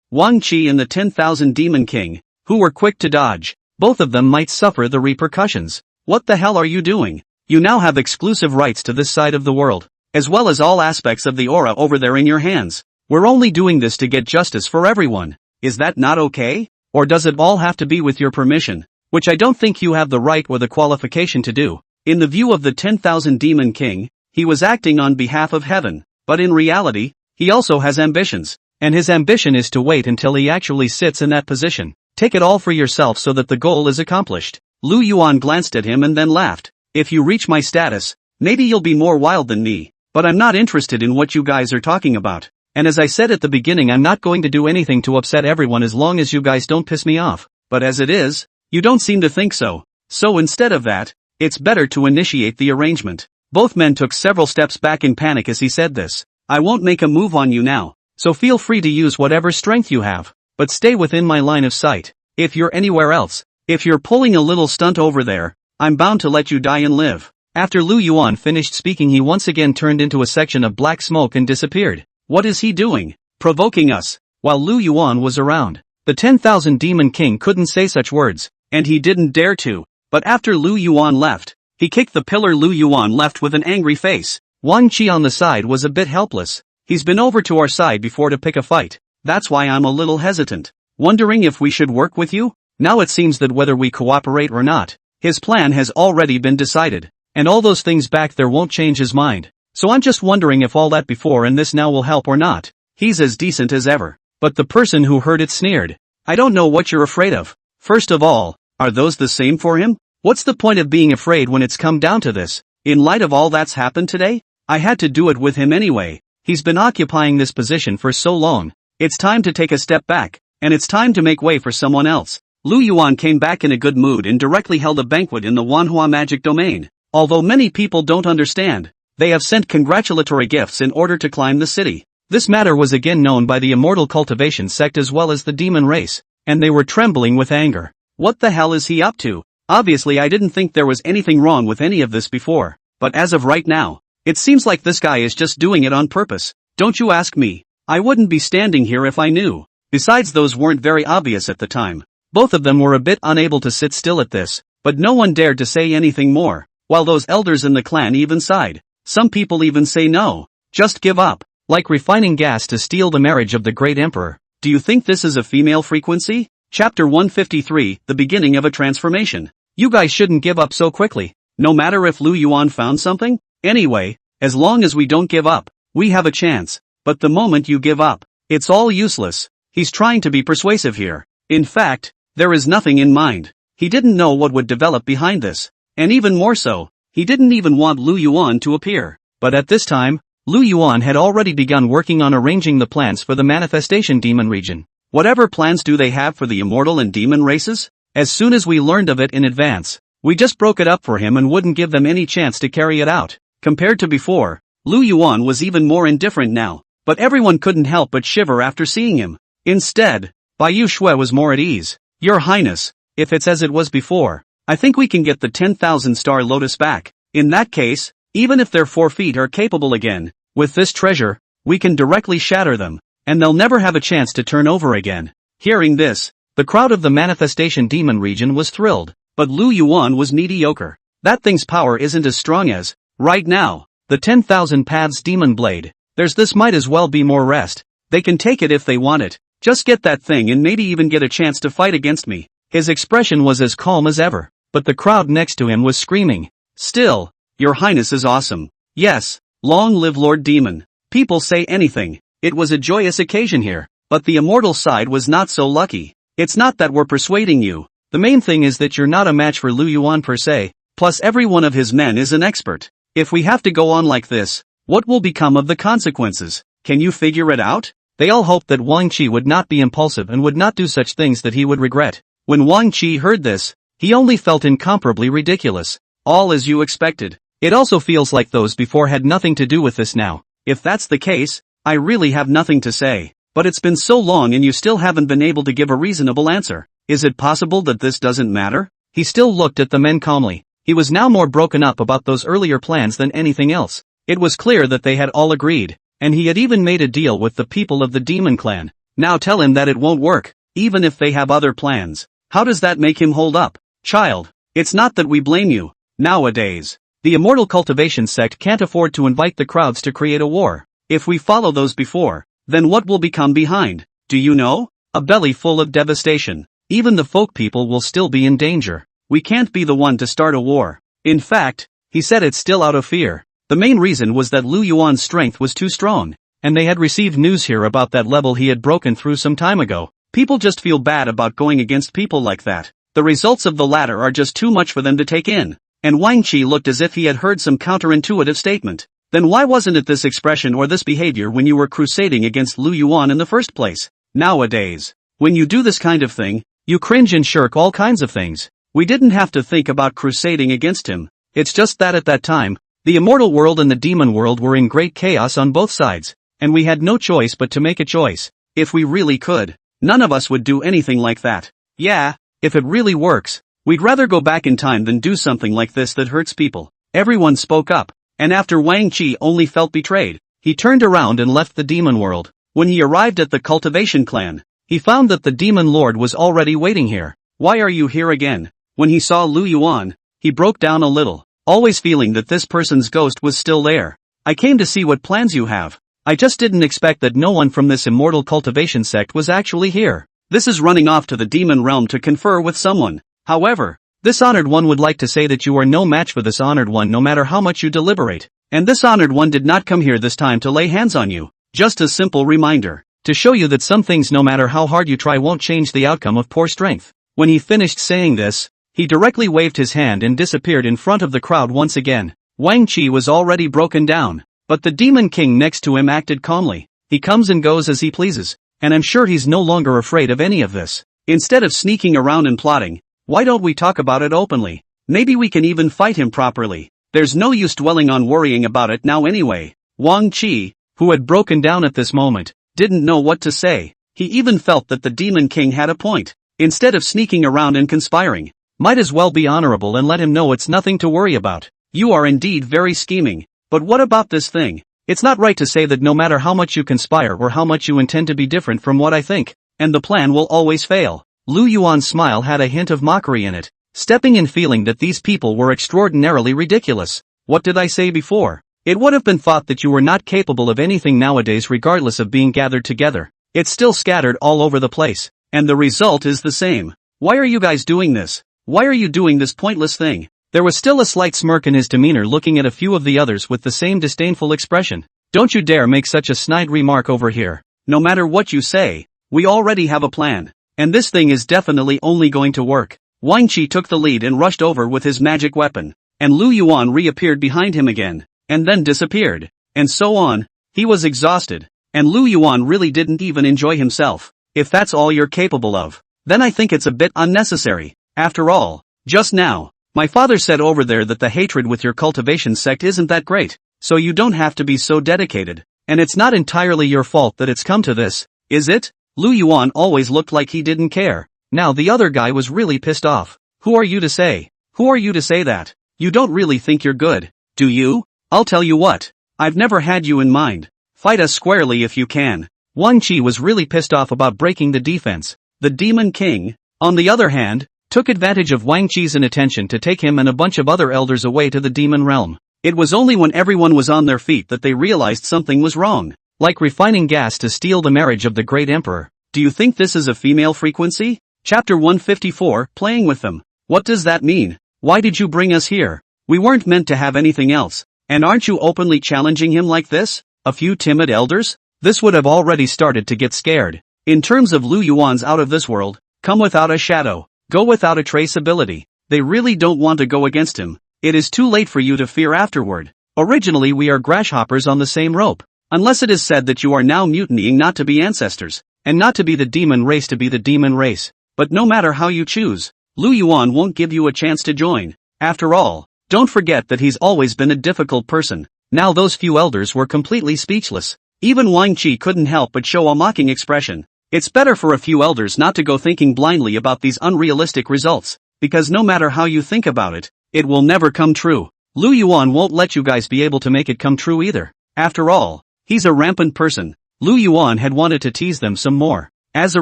Wang Qi and the 10,000 Demon King, who were quick to dodge, both of them might suffer the repercussions. What the hell are you doing? You now have exclusive rights to this side of the world, as well as all aspects of the aura over there in your hands. We're only doing this to get justice for everyone. Is that not okay? Or does it all have to be with your permission? Which I don't think you have the right or the qualification to do. In the view of the 10,000 Demon King, he was acting on behalf of heaven, but in reality, he also has ambitions, and his ambition is to wait until he actually sits in that position. Take it all for yourself so that the goal is accomplished. Lu Yuan glanced at him and then laughed. If you reach my status, maybe you'll be more wild than me, but I'm not interested in what you guys are talking about. And as I said at the beginning, I'm not going to do anything to upset everyone as long as you guys don't piss me off. But as it is, you don't seem to think so. So instead of that, it's better to initiate the arrangement. Both men took several steps back in panic as he said this. I won't make a move on you now, so feel free to use whatever strength you have, but stay within my line of sight. If you're anywhere else, if you're pulling a little stunt over there, I'm bound to let you die and live. After Lu Yuan finished speaking, he once again turned into a section of black smoke and disappeared. What is he doing? Provoking us. While Lu Yuan was around, the 10,000 Demon King couldn't say such words, and he didn't dare to. But after Lu Yuan left, he kicked the pillar. Lu Yuan left with an angry face. Wang Qi on the side was a bit helpless. He's been over to our side before to pick a fight. That's why I'm a little hesitant. Wondering if we should work with you? Now it seems that whether we cooperate or not, his plan has already been decided. And all those things back there won't change his mind. So I'm just wondering if all that before and this now will help or not. He's as decent as ever. But the person who heard it sneered. I don't know what you're afraid of. First of all, are those the same for him? What's the point of being afraid when it's come down to this? In light of all that's happened today, I had to do it with him anyway. He's been occupying this position for so long. It's time to take a step back, and it's time to make way for someone else. Lu Yuan came back in a good mood and directly held a banquet in the Manhwa magic domain. Although many people don't understand, they have sent congratulatory gifts in order to climb the city. This matter was again known by the immortal cultivation sect as well as the demon race, and they were trembling with anger. What the hell is he up to? Obviously I didn't think there was anything wrong with any of this before, but as of right now, it seems like this guy is just doing it on purpose. Don't you ask me. I wouldn't be standing here if I knew. Besides, those weren't very obvious at the time. Both of them were a bit unable to sit still at this, but no one dared to say anything more, while those elders in the clan even sighed. Some people even say no, just give up, like refining gas to steal the marriage of the great emperor. Do you think this is a female frequency? Chapter 153, the beginning of a transformation. You guys shouldn't give up so quickly, no matter if Lu Yuan found something. Anyway, as long as we don't give up, we have a chance. But the moment you give up, it's all useless. He's trying to be persuasive here. In fact, there is nothing in mind. He didn't know what would develop behind this. And even more so, he didn't even want Lu Yuan to appear. But at this time, Lu Yuan had already begun working on arranging the plans for the manifestation demon region. Whatever plans do they have for the immortal and demon races? As soon as we learned of it in advance, we just broke it up for him and wouldn't give them any chance to carry it out. Compared to before, Lu Yuan was even more indifferent now, but everyone couldn't help but shiver after seeing him. Instead, Baiyu Shui was more at ease. Your Highness, if it's as it was before, I think we can get the 10,000 star lotus back. In that case, even if their 4 feet are capable again, with this treasure, we can directly shatter them, and they'll never have a chance to turn over again. Hearing this, the crowd of the manifestation demon region was thrilled, but Lu Yuan was mediocre. That thing's power isn't as strong as, right now, the 10,000 Paths Demon Blade. There's this might as well be more rest. They can take it if they want it. Just get that thing and maybe even get a chance to fight against me. His expression was as calm as ever, but the crowd next to him was screaming. Still, Your Highness is awesome. Yes, long live Lord Demon. People say anything. It was a joyous occasion here, but the immortal side was not so lucky. It's not that we're persuading you. The main thing is that you're not a match for Lu Yuan per se, plus every one of his men is an expert. If we have to go on like this, what will become of the consequences? Can you figure it out? They all hoped that Wang Qi would not be impulsive and would not do such things that he would regret. When Wang Qi heard this, he only felt incomparably ridiculous. All as you expected. It also feels like those before had nothing to do with this now. If that's the case, I really have nothing to say. But it's been so long and you still haven't been able to give a reasonable answer. Is it possible that this doesn't matter? He still looked at the men calmly. He was now more broken up about those earlier plans than anything else. It was clear that they had all agreed, and he had even made a deal with the people of the Demon Clan. Now tell him that it won't work, even if they have other plans. How does that make him hold up? Child, it's not that we blame you. Nowadays, the Immortal Cultivation Sect can't afford to invite the crowds to create a war. If we follow those before, then what will become behind? Do you know? A belly full of devastation. Even the folk people will still be in danger. We can't be the one to start a war. In fact, he said it still out of fear. The main reason was that Lu Yuan's strength was too strong, and they had received news here about that level he had broken through some time ago. People just feel bad about going against people like that. The results of the latter are just too much for them to take in. And Wang Qi looked as if he had heard some counterintuitive statement. Then why wasn't it this expression or this behavior when you were crusading against Lu Yuan in the first place? Nowadays, when you do this kind of thing, you cringe and shirk all kinds of things. We didn't have to think about crusading against him. It's just that at that time, the immortal world and the demon world were in great chaos on both sides, and we had no choice but to make a choice. If we really could, none of us would do anything like that. Yeah, if it really works, we'd rather go back in time than do something like this that hurts people. Everyone spoke up, and after Wang Qi only felt betrayed, he turned around and left the demon world. When he arrived at the cultivation clan, he found that the demon lord was already waiting here. Why are you here again? When he saw Lu Yuan, he broke down a little, always feeling that this person's ghost was still there. I came to see what plans you have. I just didn't expect that no one from this immortal cultivation sect was actually here. This is running off to the demon realm to confer with someone. However, this honored one would like to say that you are no match for this honored one no matter how much you deliberate. And this honored one did not come here this time to lay hands on you. Just a simple reminder. To show you that some things no matter how hard you try won't change the outcome of poor strength. When he finished saying this, he directly waved his hand and disappeared in front of the crowd once again. Wang Qi was already broken down, but the demon king next to him acted calmly. He comes and goes as he pleases, and I'm sure he's no longer afraid of any of this. Instead of sneaking around and plotting, why don't we talk about it openly? Maybe we can even fight him properly. There's no use dwelling on worrying about it now anyway. Wang Qi, who had broken down at this moment, didn't know what to say. He even felt that the demon king had a point. Instead of sneaking around and conspiring, might as well be honorable and let him know it's nothing to worry about. You are indeed very scheming, but what about this thing? It's not right to say that no matter how much you conspire or how much you intend to be different from what I think, and the plan will always fail. Lu Yuan's smile had a hint of mockery in it, stepping in feeling that these people were extraordinarily ridiculous. What did I say before? It would have been thought that you were not capable of anything nowadays regardless of being gathered together. It's still scattered all over the place, and the result is the same. Why are you guys doing this? Why are you doing this pointless thing? There was still a slight smirk in his demeanor looking at a few of the others with the same disdainful expression. Don't you dare make such a snide remark over here. No matter what you say, we already have a plan. And this thing is definitely only going to work. Wang Qi took the lead and rushed over with his magic weapon. And Lu Yuan reappeared behind him again. And then disappeared. And so on. He was exhausted. And Lu Yuan really didn't even enjoy himself. If that's all you're capable of, then I think it's a bit unnecessary. After all, just now, my father said over there that the hatred with your cultivation sect isn't that great, so you don't have to be so dedicated. And it's not entirely your fault that it's come to this, is it? Lu Yuan always looked like he didn't care. Now the other guy was really pissed off. Who are you to say? Who are you to say that? You don't really think you're good, do you? I'll tell you what. I've never had you in mind. Fight us squarely if you can. Wang Qi was really pissed off about breaking the defense. The Demon King, on the other hand, took advantage of Wang Qi's inattention to take him and a bunch of other elders away to the demon realm. It was only when everyone was on their feet that they realized something was wrong. Like refining gas to steal the marriage of the great emperor. Do you think this is a female frequency? Chapter 154, Playing with them. What does that mean? Why did you bring us here? We weren't meant to have anything else. And aren't you openly challenging him like this? A few timid elders? This would have already started to get scared. In terms of Lu Yuan's out of this world, come without a shadow, go without a traceability. They really don't want to go against him. It is too late for you to fear afterward. Originally we are grasshoppers on the same rope. Unless it is said that you are now mutinying not to be ancestors, and not to be the demon race to be the demon race. But no matter how you choose, Lu Yuan won't give you a chance to join. After all, don't forget that he's always been a difficult person. Now those few elders were completely speechless. Even Wang Qi couldn't help but show a mocking expression. It's better for a few elders not to go thinking blindly about these unrealistic results, because no matter how you think about it, it will never come true. Lu Yuan won't let you guys be able to make it come true either. After all, he's a rampant person. Lu Yuan had wanted to tease them some more. As a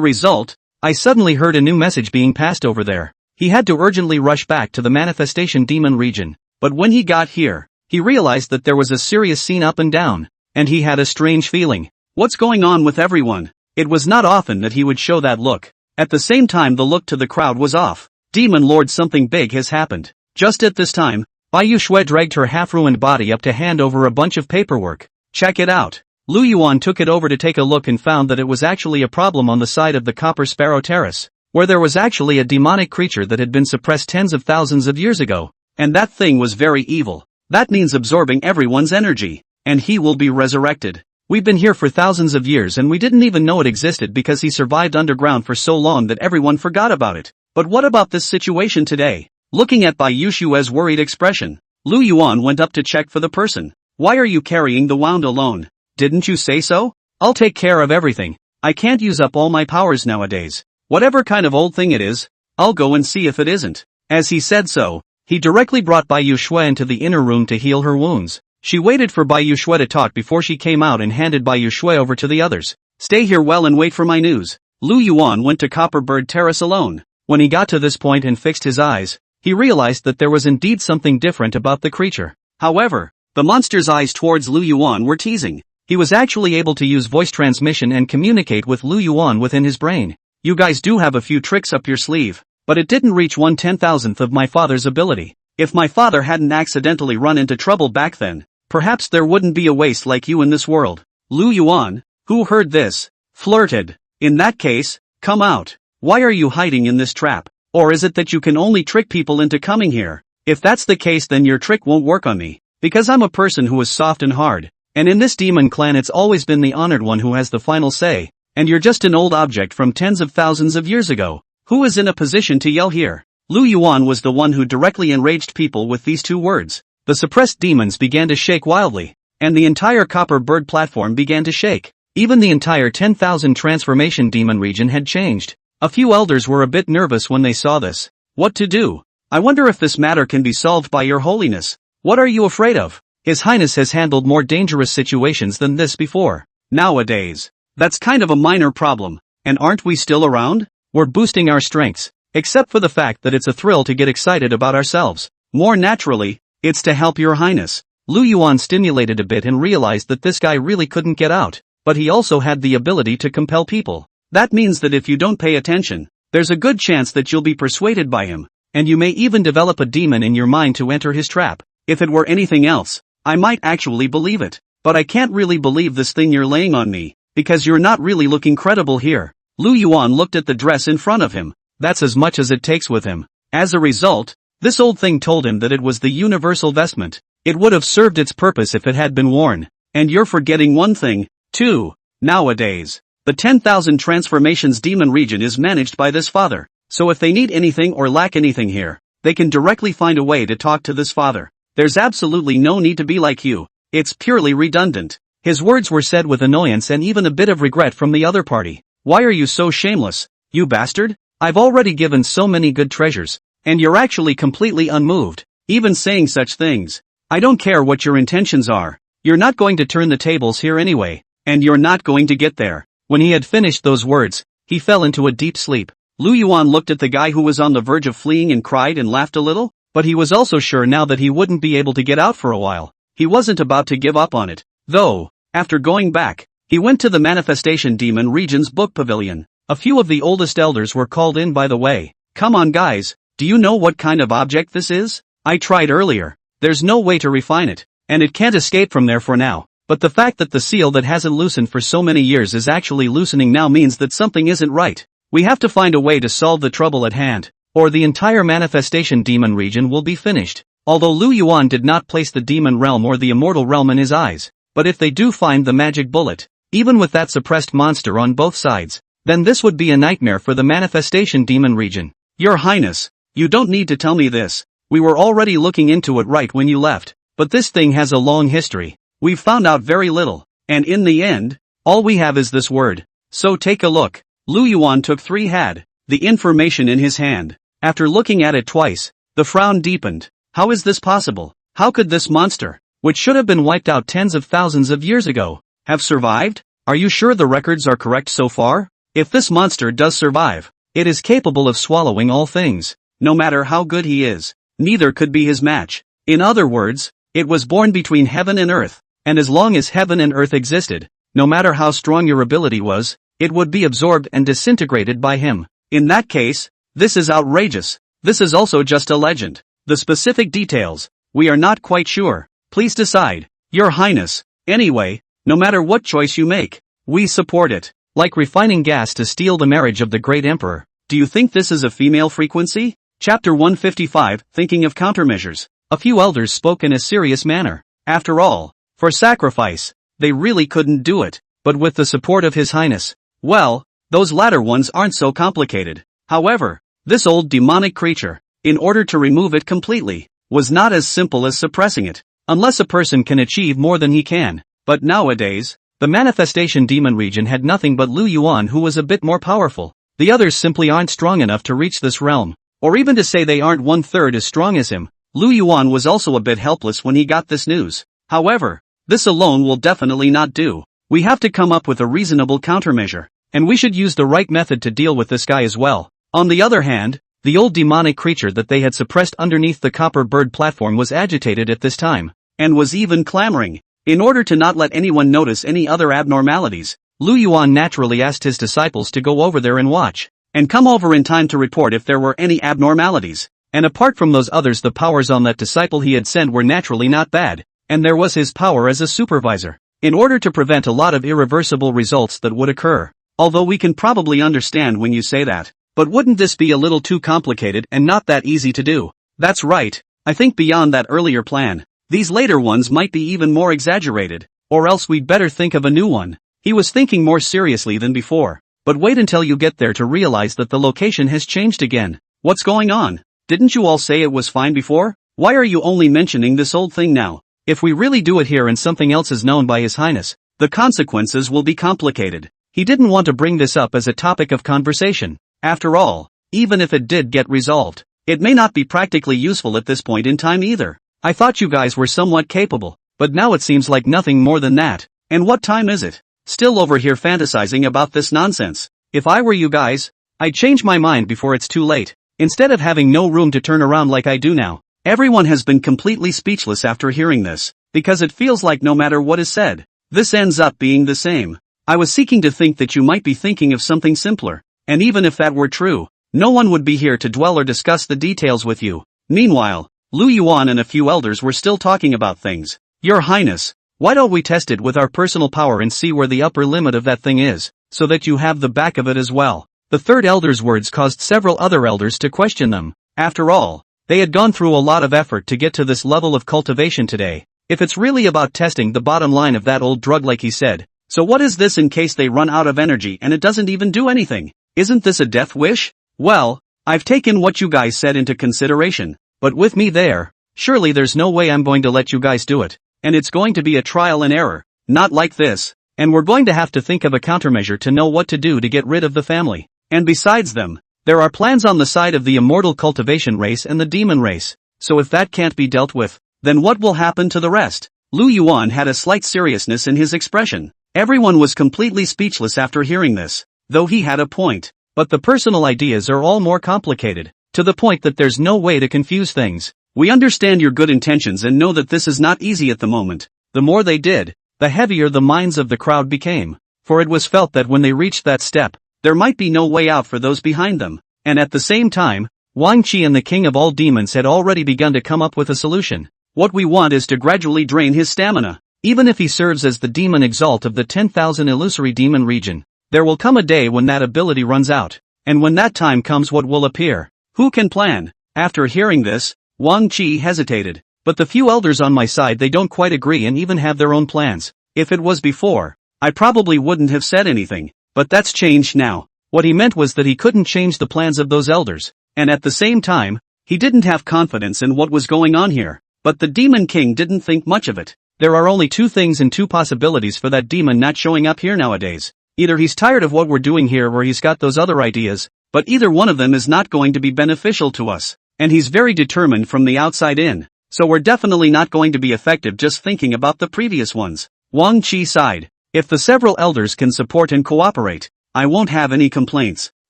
result, I suddenly heard a new message being passed over there. He had to urgently rush back to the manifestation demon region, but when he got here, he realized that there was a serious scene up and down, and he had a strange feeling. What's going on with everyone? It was not often that he would show that look. At the same time the look to the crowd was off. Demon Lord, something big has happened. Just at this time, Bai Yuxue dragged her half-ruined body up to hand over a bunch of paperwork. Check it out. Lu Yuan took it over to take a look and found that it was actually a problem on the side of the Copper Sparrow Terrace, where there was actually a demonic creature that had been suppressed tens of thousands of years ago. And that thing was very evil. That means absorbing everyone's energy. And he will be resurrected. We've been here for thousands of years and we didn't even know it existed because he survived underground for so long that everyone forgot about it. But what about this situation today? Looking at Bai Yushue's worried expression, Lu Yuan went up to check for the person. Why are you carrying the wand alone? Didn't you say so? I'll take care of everything. I can't use up all my powers nowadays. Whatever kind of old thing it is, I'll go and see if it isn't. As he said so, he directly brought Bai Yuxue into the inner room to heal her wounds. She waited for Bai Yuxue to talk before she came out and handed Bai Yuxue over to the others. Stay here well and wait for my news. Lu Yuan went to Copperbird Terrace alone. When he got to this point and fixed his eyes, he realized that there was indeed something different about the creature. However, the monster's eyes towards Lu Yuan were teasing. He was actually able to use voice transmission and communicate with Lu Yuan within his brain. You guys do have a few tricks up your sleeve, but it didn't reach 1/10,000th of my father's ability. If my father hadn't accidentally run into trouble back then, perhaps there wouldn't be a waste like you in this world. Lu Yuan, who heard this, flirted. In that case, come out. Why are you hiding in this trap? Or is it that you can only trick people into coming here? If that's the case then your trick won't work on me, because I'm a person who is soft and hard. And in this demon clan it's always been the honored one who has the final say, and you're just an old object from tens of thousands of years ago. Who is in a position to yell here? Lu Yuan was the one who directly enraged people with these two words. The suppressed demons began to shake wildly, and the entire Copper Bird platform began to shake. Even the entire 10,000 transformation demon region had changed. A few elders were a bit nervous when they saw this. What to do? I wonder if this matter can be solved by your holiness. What are you afraid of? His Highness has handled more dangerous situations than this before. Nowadays, that's kind of a minor problem. And aren't we still around? We're boosting our strengths, except for the fact that it's a thrill to get excited about ourselves. More naturally, it's to help your highness. Lu Yuan stimulated a bit and realized that this guy really couldn't get out, but he also had the ability to compel people. That means that if you don't pay attention, there's a good chance that you'll be persuaded by him, and you may even develop a demon in your mind to enter his trap. If it were anything else, I might actually believe it, but I can't really believe this thing you're laying on me, because you're not really looking credible here. Lu Yuan looked at the dress in front of him. That's as much as it takes with him. As a result, this old thing told him that it was the universal vestment. It would have served its purpose if it had been worn. And you're forgetting one thing, too. Nowadays, the 10,000 transformations demon region is managed by this father. So if they need anything or lack anything here, they can directly find a way to talk to this father. There's absolutely no need to be like you. It's purely redundant. His words were said with annoyance and even a bit of regret from the other party. Why are you so shameless, you bastard? I've already given so many good treasures. And you're actually completely unmoved, even saying such things. I don't care what your intentions are. You're not going to turn the tables here anyway, and you're not going to get there. When he had finished those words, he fell into a deep sleep. Lu Yuan looked at the guy who was on the verge of fleeing and cried and laughed a little, but he was also sure now that he wouldn't be able to get out for a while. He wasn't about to give up on it, though. After going back, he went to the Manifestation Demon Region's book pavilion. A few of the oldest elders were called in by the way. Come on guys, do you know what kind of object this is? I tried earlier. There's no way to refine it, and it can't escape from there for now. But the fact that the seal that hasn't loosened for so many years is actually loosening now means that something isn't right. We have to find a way to solve the trouble at hand, or the entire Manifestation Demon region will be finished. Although Lu Yuan did not place the demon realm or the immortal realm in his eyes, but if they do find the magic bullet, even with that suppressed monster on both sides, then this would be a nightmare for the Manifestation Demon region. Your Highness, you don't need to tell me this. We were already looking into it right when you left, but this thing has a long history. We've found out very little, and in the end, all we have is this word. So take a look. Lu Yuan took the information in his hand. After looking at it twice, the frown deepened. How is this possible? How could this monster, which should have been wiped out tens of thousands of years ago, have survived? Are you sure the records are correct so far? If this monster does survive, it is capable of swallowing all things. No matter how good he is, neither could be his match. In other words, it was born between heaven and earth, and as long as heaven and earth existed, no matter how strong your ability was, it would be absorbed and disintegrated by him. In that case, this is outrageous. This is also just a legend. The specific details, we are not quite sure. Please decide, Your Highness. Anyway, no matter what choice you make, we support it. Like refining gas to steal the marriage of the great emperor. Do you think this is a female frequency? Chapter 155, Thinking of Countermeasures. A few elders spoke in a serious manner. After all, for sacrifice, they really couldn't do it. But with the support of His Highness, well, those latter ones aren't so complicated. However, this old demonic creature, in order to remove it completely, was not as simple as suppressing it, unless a person can achieve more than he can. But nowadays, the Manifestation Demon region had nothing but Lu Yuan, who was a bit more powerful. The others simply aren't strong enough to reach this realm, or even to say they aren't 1/3 as strong as him. Lu Yuan was also a bit helpless when he got this news. However, this alone will definitely not do. We have to come up with a reasonable countermeasure, and we should use the right method to deal with this guy as well. On the other hand, the old demonic creature that they had suppressed underneath the copper bird platform was agitated at this time, and was even clamoring. In order to not let anyone notice any other abnormalities, Lu Yuan naturally asked his disciples to go over there and watch, and come over in time to report if there were any abnormalities. And apart from those others, the powers on that disciple he had sent were naturally not bad, and there was his power as a supervisor, in order to prevent a lot of irreversible results that would occur. Although we can probably understand when you say that. But wouldn't this be a little too complicated and not that easy to do? That's right, I think beyond that earlier plan, these later ones might be even more exaggerated, or else we'd better think of a new one. He was thinking more seriously than before. But wait until you get there to realize that the location has changed again. What's going on? Didn't you all say it was fine before? Why are you only mentioning this old thing now? If we really do it here and something else is known by His Highness, the consequences will be complicated. He didn't want to bring this up as a topic of conversation. After all, even if it did get resolved, it may not be practically useful at this point in time either. I thought you guys were somewhat capable, but now it seems like nothing more than that. And what time is it? Still over here fantasizing about this nonsense. If I were you guys, I'd change my mind before it's too late. Instead of having no room to turn around like I do now. Everyone has been completely speechless after hearing this, because it feels like no matter what is said, this ends up being the same. I was seeking to think that you might be thinking of something simpler, and even if that were true, no one would be here to dwell or discuss the details with you. Meanwhile, Lu Yuan and a few elders were still talking about things. Your Highness, why don't we test it with our personal power and see where the upper limit of that thing is, so that you have the back of it as well. The third elder's words caused several other elders to question them. After all, they had gone through a lot of effort to get to this level of cultivation today. If it's really about testing the bottom line of that old drug like he said, so what is this in case they run out of energy and it doesn't even do anything? Isn't this a death wish? Well, I've taken what you guys said into consideration, but with me there, surely there's no way I'm going to let you guys do it, and it's going to be a trial and error, not like this, and we're going to have to think of a countermeasure to know what to do to get rid of the family. And besides them, there are plans on the side of the immortal cultivation race and the demon race, so if that can't be dealt with, then what will happen to the rest? Lu Yuan had a slight seriousness in his expression. Everyone was completely speechless after hearing this, though he had a point. but the personal ideas are all more complicated, to the point that there's no way to confuse things. We understand your good intentions and know that this is not easy at the moment. The more they did, the heavier the minds of the crowd became, for it was felt that when they reached that step, there might be no way out for those behind them. And at the same time, Wang Qi and the king of all demons had already begun to come up with a solution. What we want is to gradually drain his stamina. Even if he serves as the demon exalt of the 10,000 illusory demon region, there will come a day when that ability runs out. And when that time comes, what will appear? Who can plan? After hearing this, Wang Qi hesitated. But the few elders on my side, they don't quite agree and even have their own plans. If it was before, I probably wouldn't have said anything. But that's changed now. What he meant was that he couldn't change the plans of those elders. And at the same time, he didn't have confidence in what was going on here. But the Demon King didn't think much of it. There are only two things and two possibilities for that demon not showing up here nowadays. Either he's tired of what we're doing here or he's got those other ideas, but either one of them is not going to be beneficial to us. And he's very determined from the outside in. So we're definitely not going to be effective just thinking about the previous ones. Wang Qi sighed. If the several elders can support and cooperate, I won't have any complaints.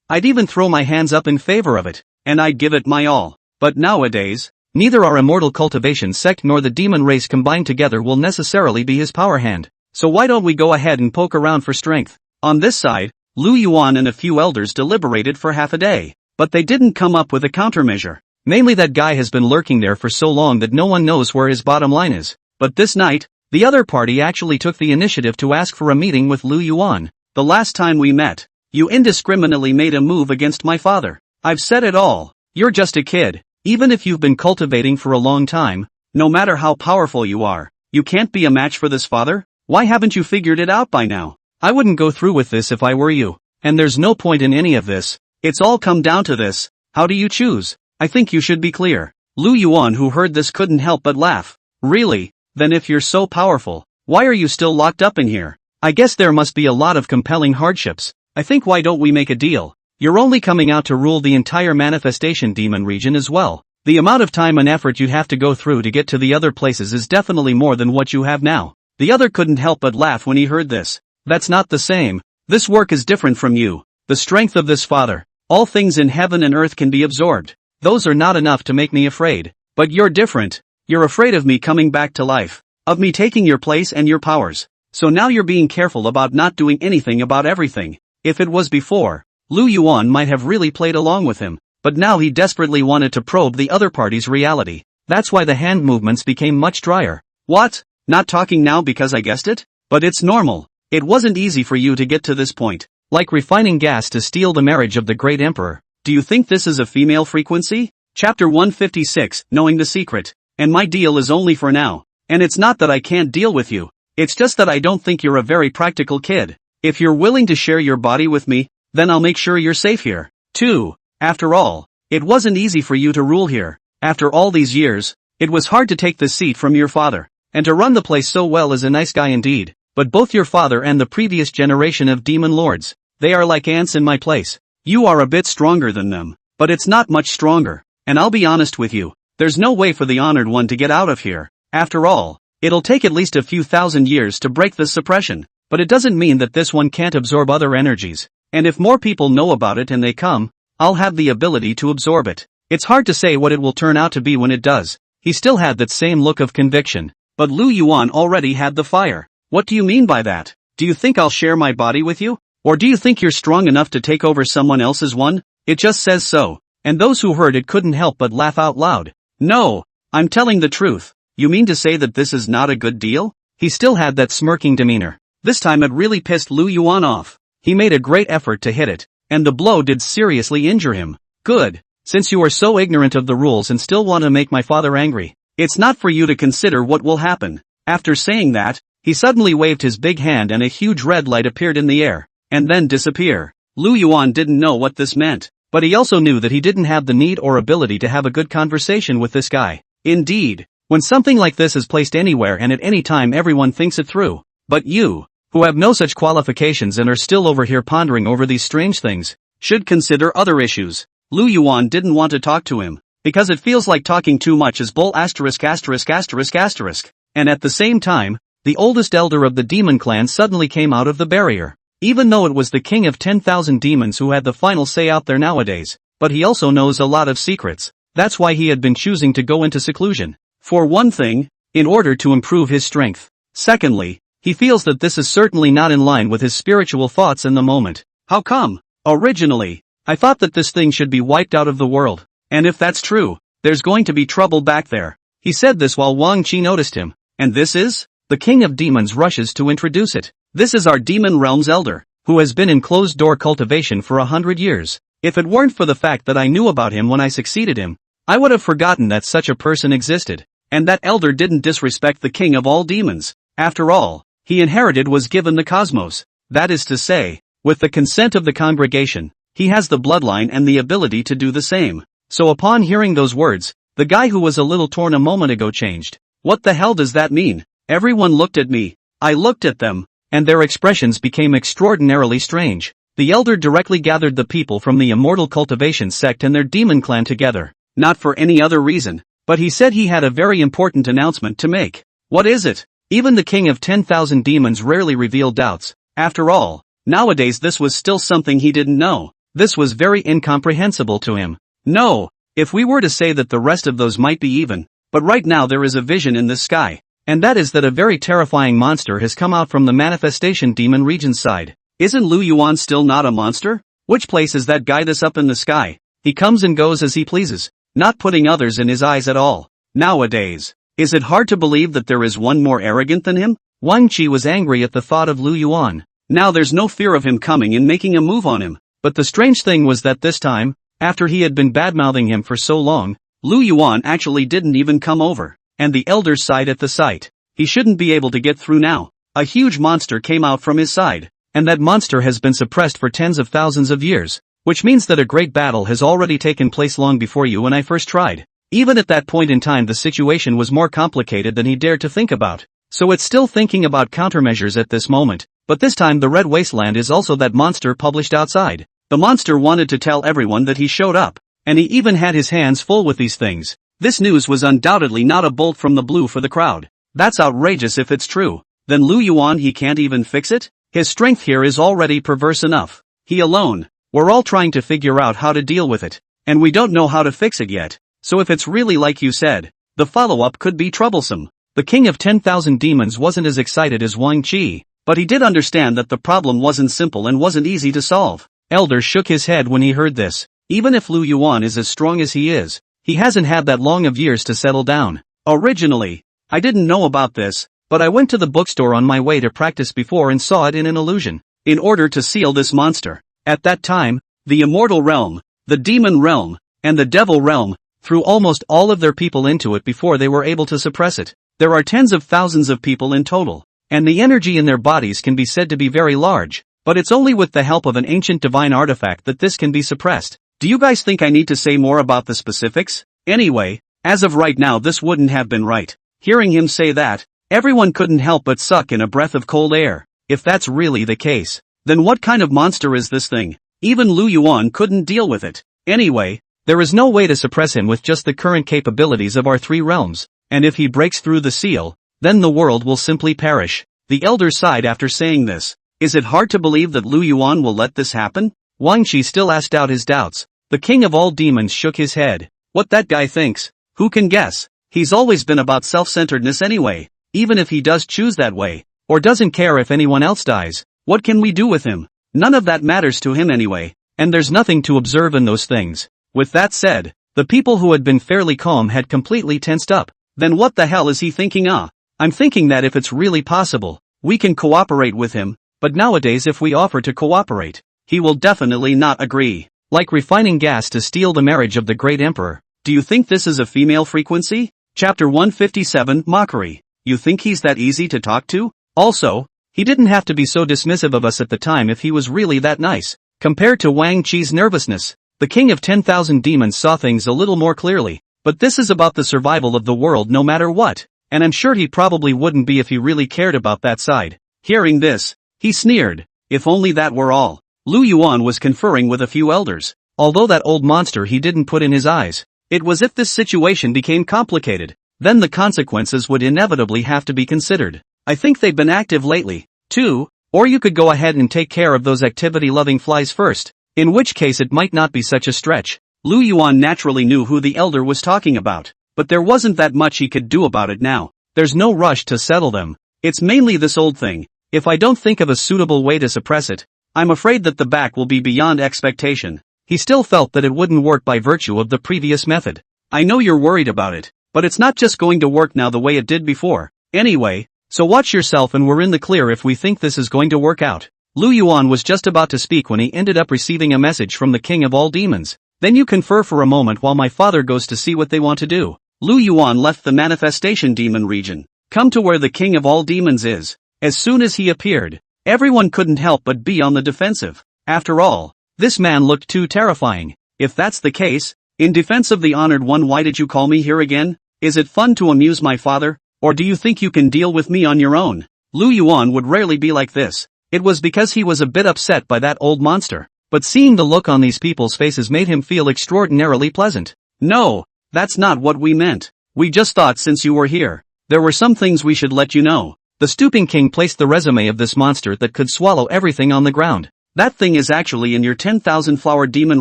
I'd even throw my hands up in favor of it, and I'd give it my all. But nowadays, neither our immortal cultivation sect nor the demon race combined together will necessarily be his power hand. So why don't we go ahead and poke around for strength? On this side, Lu Yuan and a few elders deliberated for half a day, but they didn't come up with a countermeasure. Mainly that guy has been lurking there for so long that no one knows where his bottom line is. But this night, the other party actually took the initiative to ask for a meeting with Lu Yuan. The last time we met, you indiscriminately made a move against my father. I've said it all. You're just a kid. Even if you've been cultivating for a long time, no matter how powerful you are, you can't be a match for this father? Why haven't you figured it out by now? I wouldn't go through with this if I were you. And there's no point in any of this. It's all come down to this. How do you choose? I think you should be clear. Lu Yuan, who heard this, couldn't help but laugh. Really? Then if you're so powerful, why are you still locked up in here? I guess there must be a lot of compelling hardships. I think why don't we make a deal? You're only coming out to rule the entire manifestation demon region as well. The amount of time and effort you'd have to go through to get to the other places is definitely more than what you have now. The other couldn't help but laugh when he heard this. That's not the same. This work is different from you. The strength of this father. All things in heaven and earth can be absorbed. Those are not enough to make me afraid. But you're different. You're afraid of me coming back to life. Of me taking your place and your powers. So now you're being careful about not doing anything about everything. If it was before, Lu Yuan might have really played along with him. But now he desperately wanted to probe the other party's reality. That's why the hand movements became much drier. What? Not talking now because I guessed it? But it's normal. It wasn't easy for you to get to this point. Like refining gas to steal the marriage of the great emperor. Do you think this is a female frequency? Chapter 156, Knowing the Secret. And my deal is only for now. And it's not that I can't deal with you. It's just that I don't think you're a very practical kid. If you're willing to share your body with me, then I'll make sure you're safe here. 2. After all, it wasn't easy for you to rule here. After all these years, it was hard to take the seat from your father. And to run the place so well is a nice guy indeed. But both your father and the previous generation of demon lords, they are like ants in my place. You are a bit stronger than them, but it's not much stronger. And I'll be honest with you, there's no way for the honored one to get out of here. After all, it'll take at least a few thousand years to break this suppression. But it doesn't mean that this one can't absorb other energies. And if more people know about it and they come, I'll have the ability to absorb it. It's hard to say what it will turn out to be when it does. He still had that same look of conviction. But Lu Yuan already had the fire. What do you mean by that? Do you think I'll share my body with you? Or do you think you're strong enough to take over someone else's one? It just says so. And those who heard it couldn't help but laugh out loud. No, I'm telling the truth. You mean to say that this is not a good deal? He still had that smirking demeanor. This time it really pissed Lu Yuan off. He made a great effort to hit it, and the blow did seriously injure him. Good. Since you are so ignorant of the rules and still want to make my father angry, it's not for you to consider what will happen. After saying that, he suddenly waved his big hand and a huge red light appeared in the air, and then disappear. Lu Yuan didn't know what this meant, but he also knew that he didn't have the need or ability to have a good conversation with this guy. Indeed, when something like this is placed anywhere and at any time everyone thinks it through. But you, who have no such qualifications and are still over here pondering over these strange things, should consider other issues. Lu Yuan didn't want to talk to him, because it feels like talking too much is bull asterisk asterisk asterisk asterisk. And at the same time, the oldest elder of the demon clan suddenly came out of the barrier. even though it was the king of 10,000 demons who had the final say out there nowadays, but he also knows a lot of secrets. That's why he had been choosing to go into seclusion. For one thing, in order to improve his strength. Secondly, he feels that this is certainly not in line with his spiritual thoughts in the moment. How come? Originally, I thought that this thing should be wiped out of the world. And if that's true, there's going to be trouble back there. He said this while Wang Qi noticed him. And this is? The king of demons rushes to introduce it. This is our demon realm's elder, who has been in closed-door cultivation for 100 years. If it weren't for the fact that I knew about him when I succeeded him, I would have forgotten that such a person existed. And that elder didn't disrespect the king of all demons. After all, he inherited was given the cosmos. That is to say, with the consent of the congregation, he has the bloodline and the ability to do the same. So upon hearing those words, the guy who was a little torn a moment ago changed. What the hell does that mean? Everyone looked at me. I looked at them, and their expressions became extraordinarily strange. The elder directly gathered the people from the immortal cultivation sect and their demon clan together. Not for any other reason, but he said he had a very important announcement to make. What is it? Even the king of 10,000 demons rarely revealed doubts. After all, nowadays this was still something he didn't know. This was very incomprehensible to him. No, if we were to say that the rest of those might be even, but right now there is a vision in the sky, and that is that a very terrifying monster has come out from the manifestation demon region side. Isn't Lu Yuan still not a monster? Which place is that guy this up in the sky? He comes and goes as he pleases, not putting others in his eyes at all. Nowadays, is it hard to believe that there is one more arrogant than him? Wang Qi was angry at the thought of Lu Yuan. Now there's no fear of him coming and making a move on him. But the strange thing was that this time, after he had been badmouthing him for so long, Lu Yuan actually didn't even come over. And the elder sighed at the sight. He shouldn't be able to get through now. A huge monster came out from his side. And that monster has been suppressed for tens of thousands of years. Which means that a great battle has already taken place long before you and I first tried. Even at that point in time the situation was more complicated than he dared to think about. So it's still thinking about countermeasures at this moment. But this time the Red Wasteland is also that monster published outside. The monster wanted to tell everyone that he showed up. And he even had his hands full with these things. This news was undoubtedly not a bolt from the blue for the crowd. That's outrageous if it's true. Then Lu Yuan he can't even fix it? His strength here is already perverse enough. He alone. We're all trying to figure out how to deal with it. And we don't know how to fix it yet. So if it's really like you said, the follow-up could be troublesome. The king of 10,000 demons wasn't as excited as Wang Qi, but he did understand that the problem wasn't simple and wasn't easy to solve. Elder shook his head when he heard this. Even if Lu Yuan is as strong as he is, he hasn't had that long of years to settle down. Originally, I didn't know about this, but I went to the bookstore on my way to practice before and saw it in an illusion. In order to seal this monster. At that time, the immortal realm, the demon realm, and the devil realm, threw almost all of their people into it before they were able to suppress it. There are tens of thousands of people in total, and the energy in their bodies can be said to be very large, but it's only with the help of an ancient divine artifact that this can be suppressed. Do you guys think I need to say more about the specifics? Anyway, as of right now this wouldn't have been right. Hearing him say that, everyone couldn't help but suck in a breath of cold air. If that's really the case, then what kind of monster is this thing? Even Lu Yuan couldn't deal with it. Anyway, there is no way to suppress him with just the current capabilities of our three realms, and if he breaks through the seal, then the world will simply perish. The elder sighed after saying this. Is it hard to believe that Lu Yuan will let this happen? Wang Qi still asked out his doubts. The king of all demons shook his head. What that guy thinks, who can guess? He's always been about self-centeredness anyway, even if he does choose that way, or doesn't care if anyone else dies. What can we do with him? None of that matters to him anyway, and there's nothing to observe in those things. With that said, the people who had been fairly calm had completely tensed up. Then what the hell is he thinking? I'm thinking that if it's really possible, we can cooperate with him, but nowadays if we offer to cooperate, he will definitely not agree. Like refining gas to steal the marriage of the great emperor. Do you think this is a female frequency? Chapter 157, Mockery. You think he's that easy to talk to? Also, he didn't have to be so dismissive of us at the time if he was really that nice. Compared to Wang Qi's nervousness, the king of 10,000 demons saw things a little more clearly. But this is about the survival of the world no matter what, and I'm sure he probably wouldn't be if he really cared about that side. Hearing this, he sneered. If only that were all. Lu Yuan was conferring with a few elders. Although that old monster he didn't put in his eyes. It was if this situation became complicated, then the consequences would inevitably have to be considered. I think they've been active lately, too, Or you could go ahead and take care of those activity-loving flies first, in which case it might not be such a stretch. Lu Yuan naturally knew who the elder was talking about, but there wasn't that much he could do about it now. There's no rush to settle them. It's mainly this old thing. If I don't think of a suitable way to suppress it, I'm afraid that the back will be beyond expectation. He still felt that it wouldn't work by virtue of the previous method. I know you're worried about it, but it's not just going to work now the way it did before. Anyway, so watch yourself and we're in the clear if we think this is going to work out. Lu Yuan was just about to speak when he ended up receiving a message from the king of all demons. Then you confer for a moment while my father goes to see what they want to do. Lu Yuan left the manifestation demon region. Come to where the king of all demons is. As soon as he appeared, everyone couldn't help but be on the defensive. After all, this man looked too terrifying. If that's the case, in defense of the honored one, why did you call me here again? Is it fun to amuse my father? Or do you think you can deal with me on your own? Lu Yuan would rarely be like this. It was because he was a bit upset by that old monster. But seeing the look on these people's faces made him feel extraordinarily pleasant. No, that's not what we meant. We just thought since you were here, there were some things we should let you know. The stooping king placed the resume of this monster that could swallow everything on the ground. That thing is actually in your 10,000 flower demon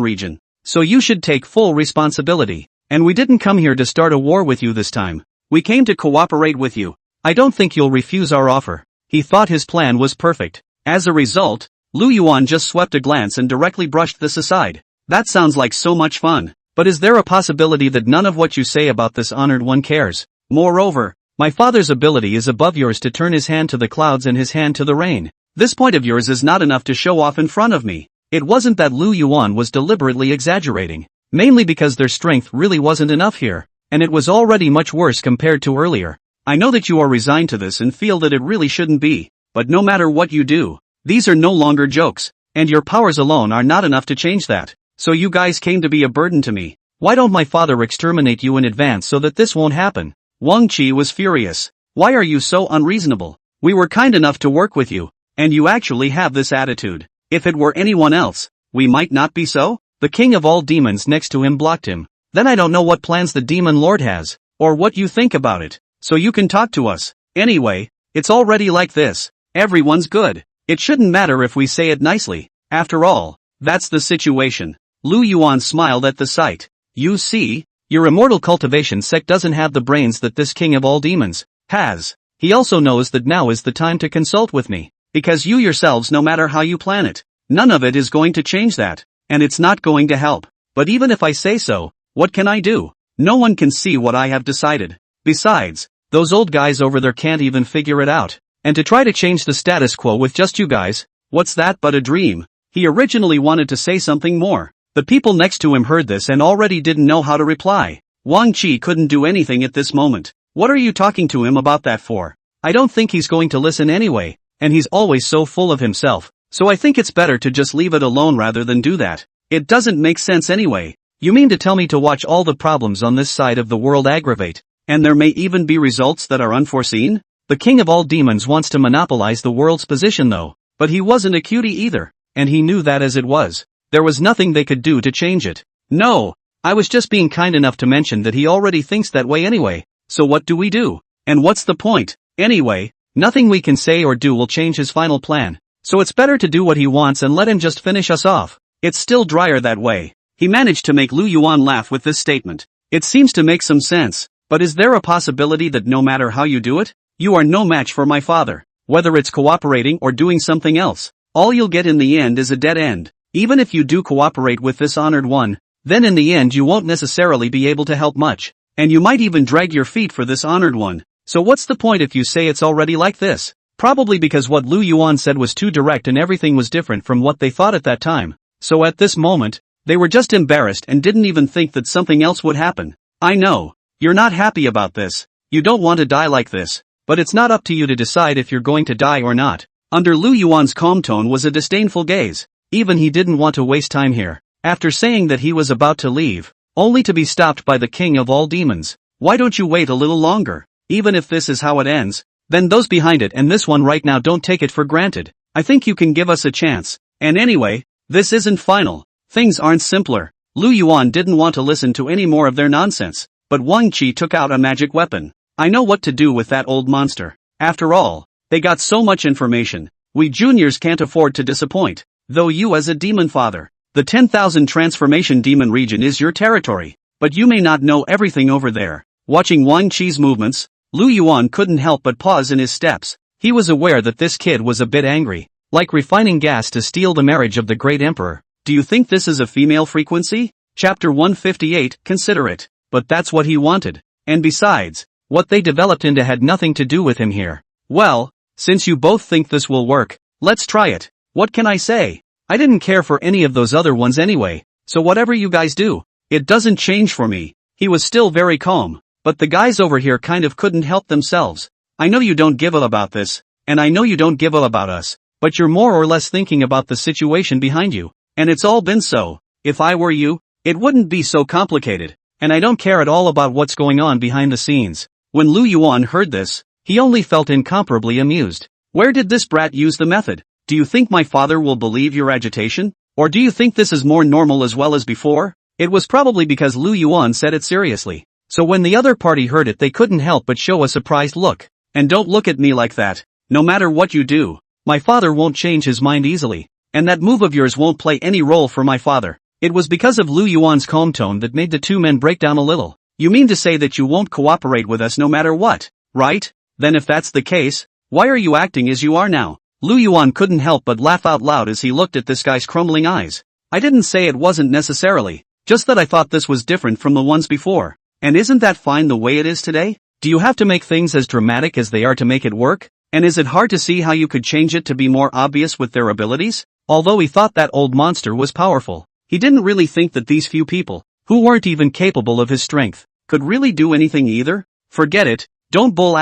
region. So you should take full responsibility. And we didn't come here to start a war with you this time. We came to cooperate with you. I don't think you'll refuse our offer. He thought his plan was perfect. As a result, Lu Yuan just swept a glance and directly brushed this aside. That sounds like so much fun. But is there a possibility that none of what you say about this honored one cares? Moreover, my father's ability is above yours to turn his hand to the clouds and his hand to the rain. This point of yours is not enough to show off in front of me. It wasn't that Lu Yuan was deliberately exaggerating. Mainly because their strength really wasn't enough here. And it was already much worse compared to earlier. I know that you are resigned to this and feel that it really shouldn't be. But no matter what you do, these are no longer jokes. And your powers alone are not enough to change that. So you guys came to be a burden to me. Why don't my father exterminate you in advance so that this won't happen? Wang Qi was furious. Why are you so unreasonable? We were kind enough to work with you. And you actually have this attitude. If it were anyone else, we might not be so? The king of all demons next to him blocked him. Then I don't know what plans the demon lord has, or what you think about it. So you can talk to us. Anyway, it's already like this. Everyone's good. It shouldn't matter if we say it nicely. After all, that's the situation. Lu Yuan smiled at the sight. You see, your immortal cultivation sect doesn't have the brains that this king of all demons has. He also knows that now is the time to consult with me. Because you yourselves, no matter how you plan it, none of it is going to change that. And it's not going to help. But even if I say so, what can I do? No one can see what I have decided. Besides, those old guys over there can't even figure it out. And to try to change the status quo with just you guys, what's that but a dream? He originally wanted to say something more. The people next to him heard this and already didn't know how to reply. Wang Qi couldn't do anything at this moment. What are you talking to him about that for? I don't think he's going to listen anyway, and he's always so full of himself. So I think it's better to just leave it alone rather than do that. It doesn't make sense anyway. You mean to tell me to watch all the problems on this side of the world aggravate? And there may even be results that are unforeseen? The king of all demons wants to monopolize the world's position though. But he wasn't a cutie either. And he knew that as it was. There was nothing they could do to change it. No, I was just being kind enough to mention that he already thinks that way anyway. So what do we do? And what's the point? Anyway, nothing we can say or do will change his final plan. So it's better to do what he wants and let him just finish us off. It's still drier that way. He managed to make Lu Yuan laugh with this statement. It seems to make some sense, but is there a possibility that no matter how you do it, you are no match for my father? Whether it's cooperating or doing something else, all you'll get in the end is a dead end. Even if you do cooperate with this honored one, then in the end you won't necessarily be able to help much, and you might even drag your feet for this honored one. So what's the point if you say it's already like this? Probably because what Lu Yuan said was too direct and everything was different from what they thought at that time. So at this moment, they were just embarrassed and didn't even think that something else would happen. I know, you're not happy about this. You don't want to die like this. But it's not up to you to decide if you're going to die or not. Under Lu Yuan's calm tone was a disdainful gaze. Even he didn't want to waste time here. After saying that he was about to leave, only to be stopped by the king of all demons. Why don't you wait a little longer? Even if this is how it ends, then those behind it and this one right now don't take it for granted. I think you can give us a chance. And anyway, this isn't final. Things aren't simpler. Lu Yuan didn't want to listen to any more of their nonsense, but Wang Qi took out a magic weapon. I know what to do with that old monster. After all, they got so much information, We juniors can't afford to disappoint. Though you as a demon father, the 10,000 transformation demon region is your territory, but you may not know everything over there. Watching Wang Qi's movements, Lu Yuan couldn't help but pause in his steps. He was aware that this kid was a bit angry, like refining gas to steal the marriage of the great emperor. Do you think this is a female frequency? Chapter 158, consider it. But that's what he wanted. And besides, what they developed into had nothing to do with him here. Well, since you both think this will work, let's try it. What can I say? I didn't care for any of those other ones anyway, so whatever you guys do, it doesn't change for me. He was still very calm, but the guys over here kind of couldn't help themselves. I know you don't give a about this, and I know you don't give a about us, but you're more or less thinking about the situation behind you, and it's all been so. If I were you, it wouldn't be so complicated, and I don't care at all about what's going on behind the scenes. When Lu Yuan heard this, he only felt incomparably amused. Where did this brat use the method? Do you think my father will believe your agitation? Or do you think this is more normal as well as before? It was probably because Lu Yuan said it seriously. So when the other party heard it they couldn't help but show a surprised look. And don't look at me like that. No matter what you do, my father won't change his mind easily. And that move of yours won't play any role for my father. It was because of Lu Yuan's calm tone that made the two men break down a little. You mean to say that you won't cooperate with us no matter what, right? Then if that's the case, why are you acting as you are now? Lu Yuan couldn't help but laugh out loud as he looked at this guy's crumbling eyes. I didn't say it wasn't necessarily, just that I thought this was different from the ones before. And isn't that fine the way it is today? Do you have to make things as dramatic as they are to make it work? And is it hard to see how you could change it to be more obvious with their abilities? Although he thought that old monster was powerful, he didn't really think that these few people, who weren't even capable of his strength, could really do anything either. Forget it, don't bull ****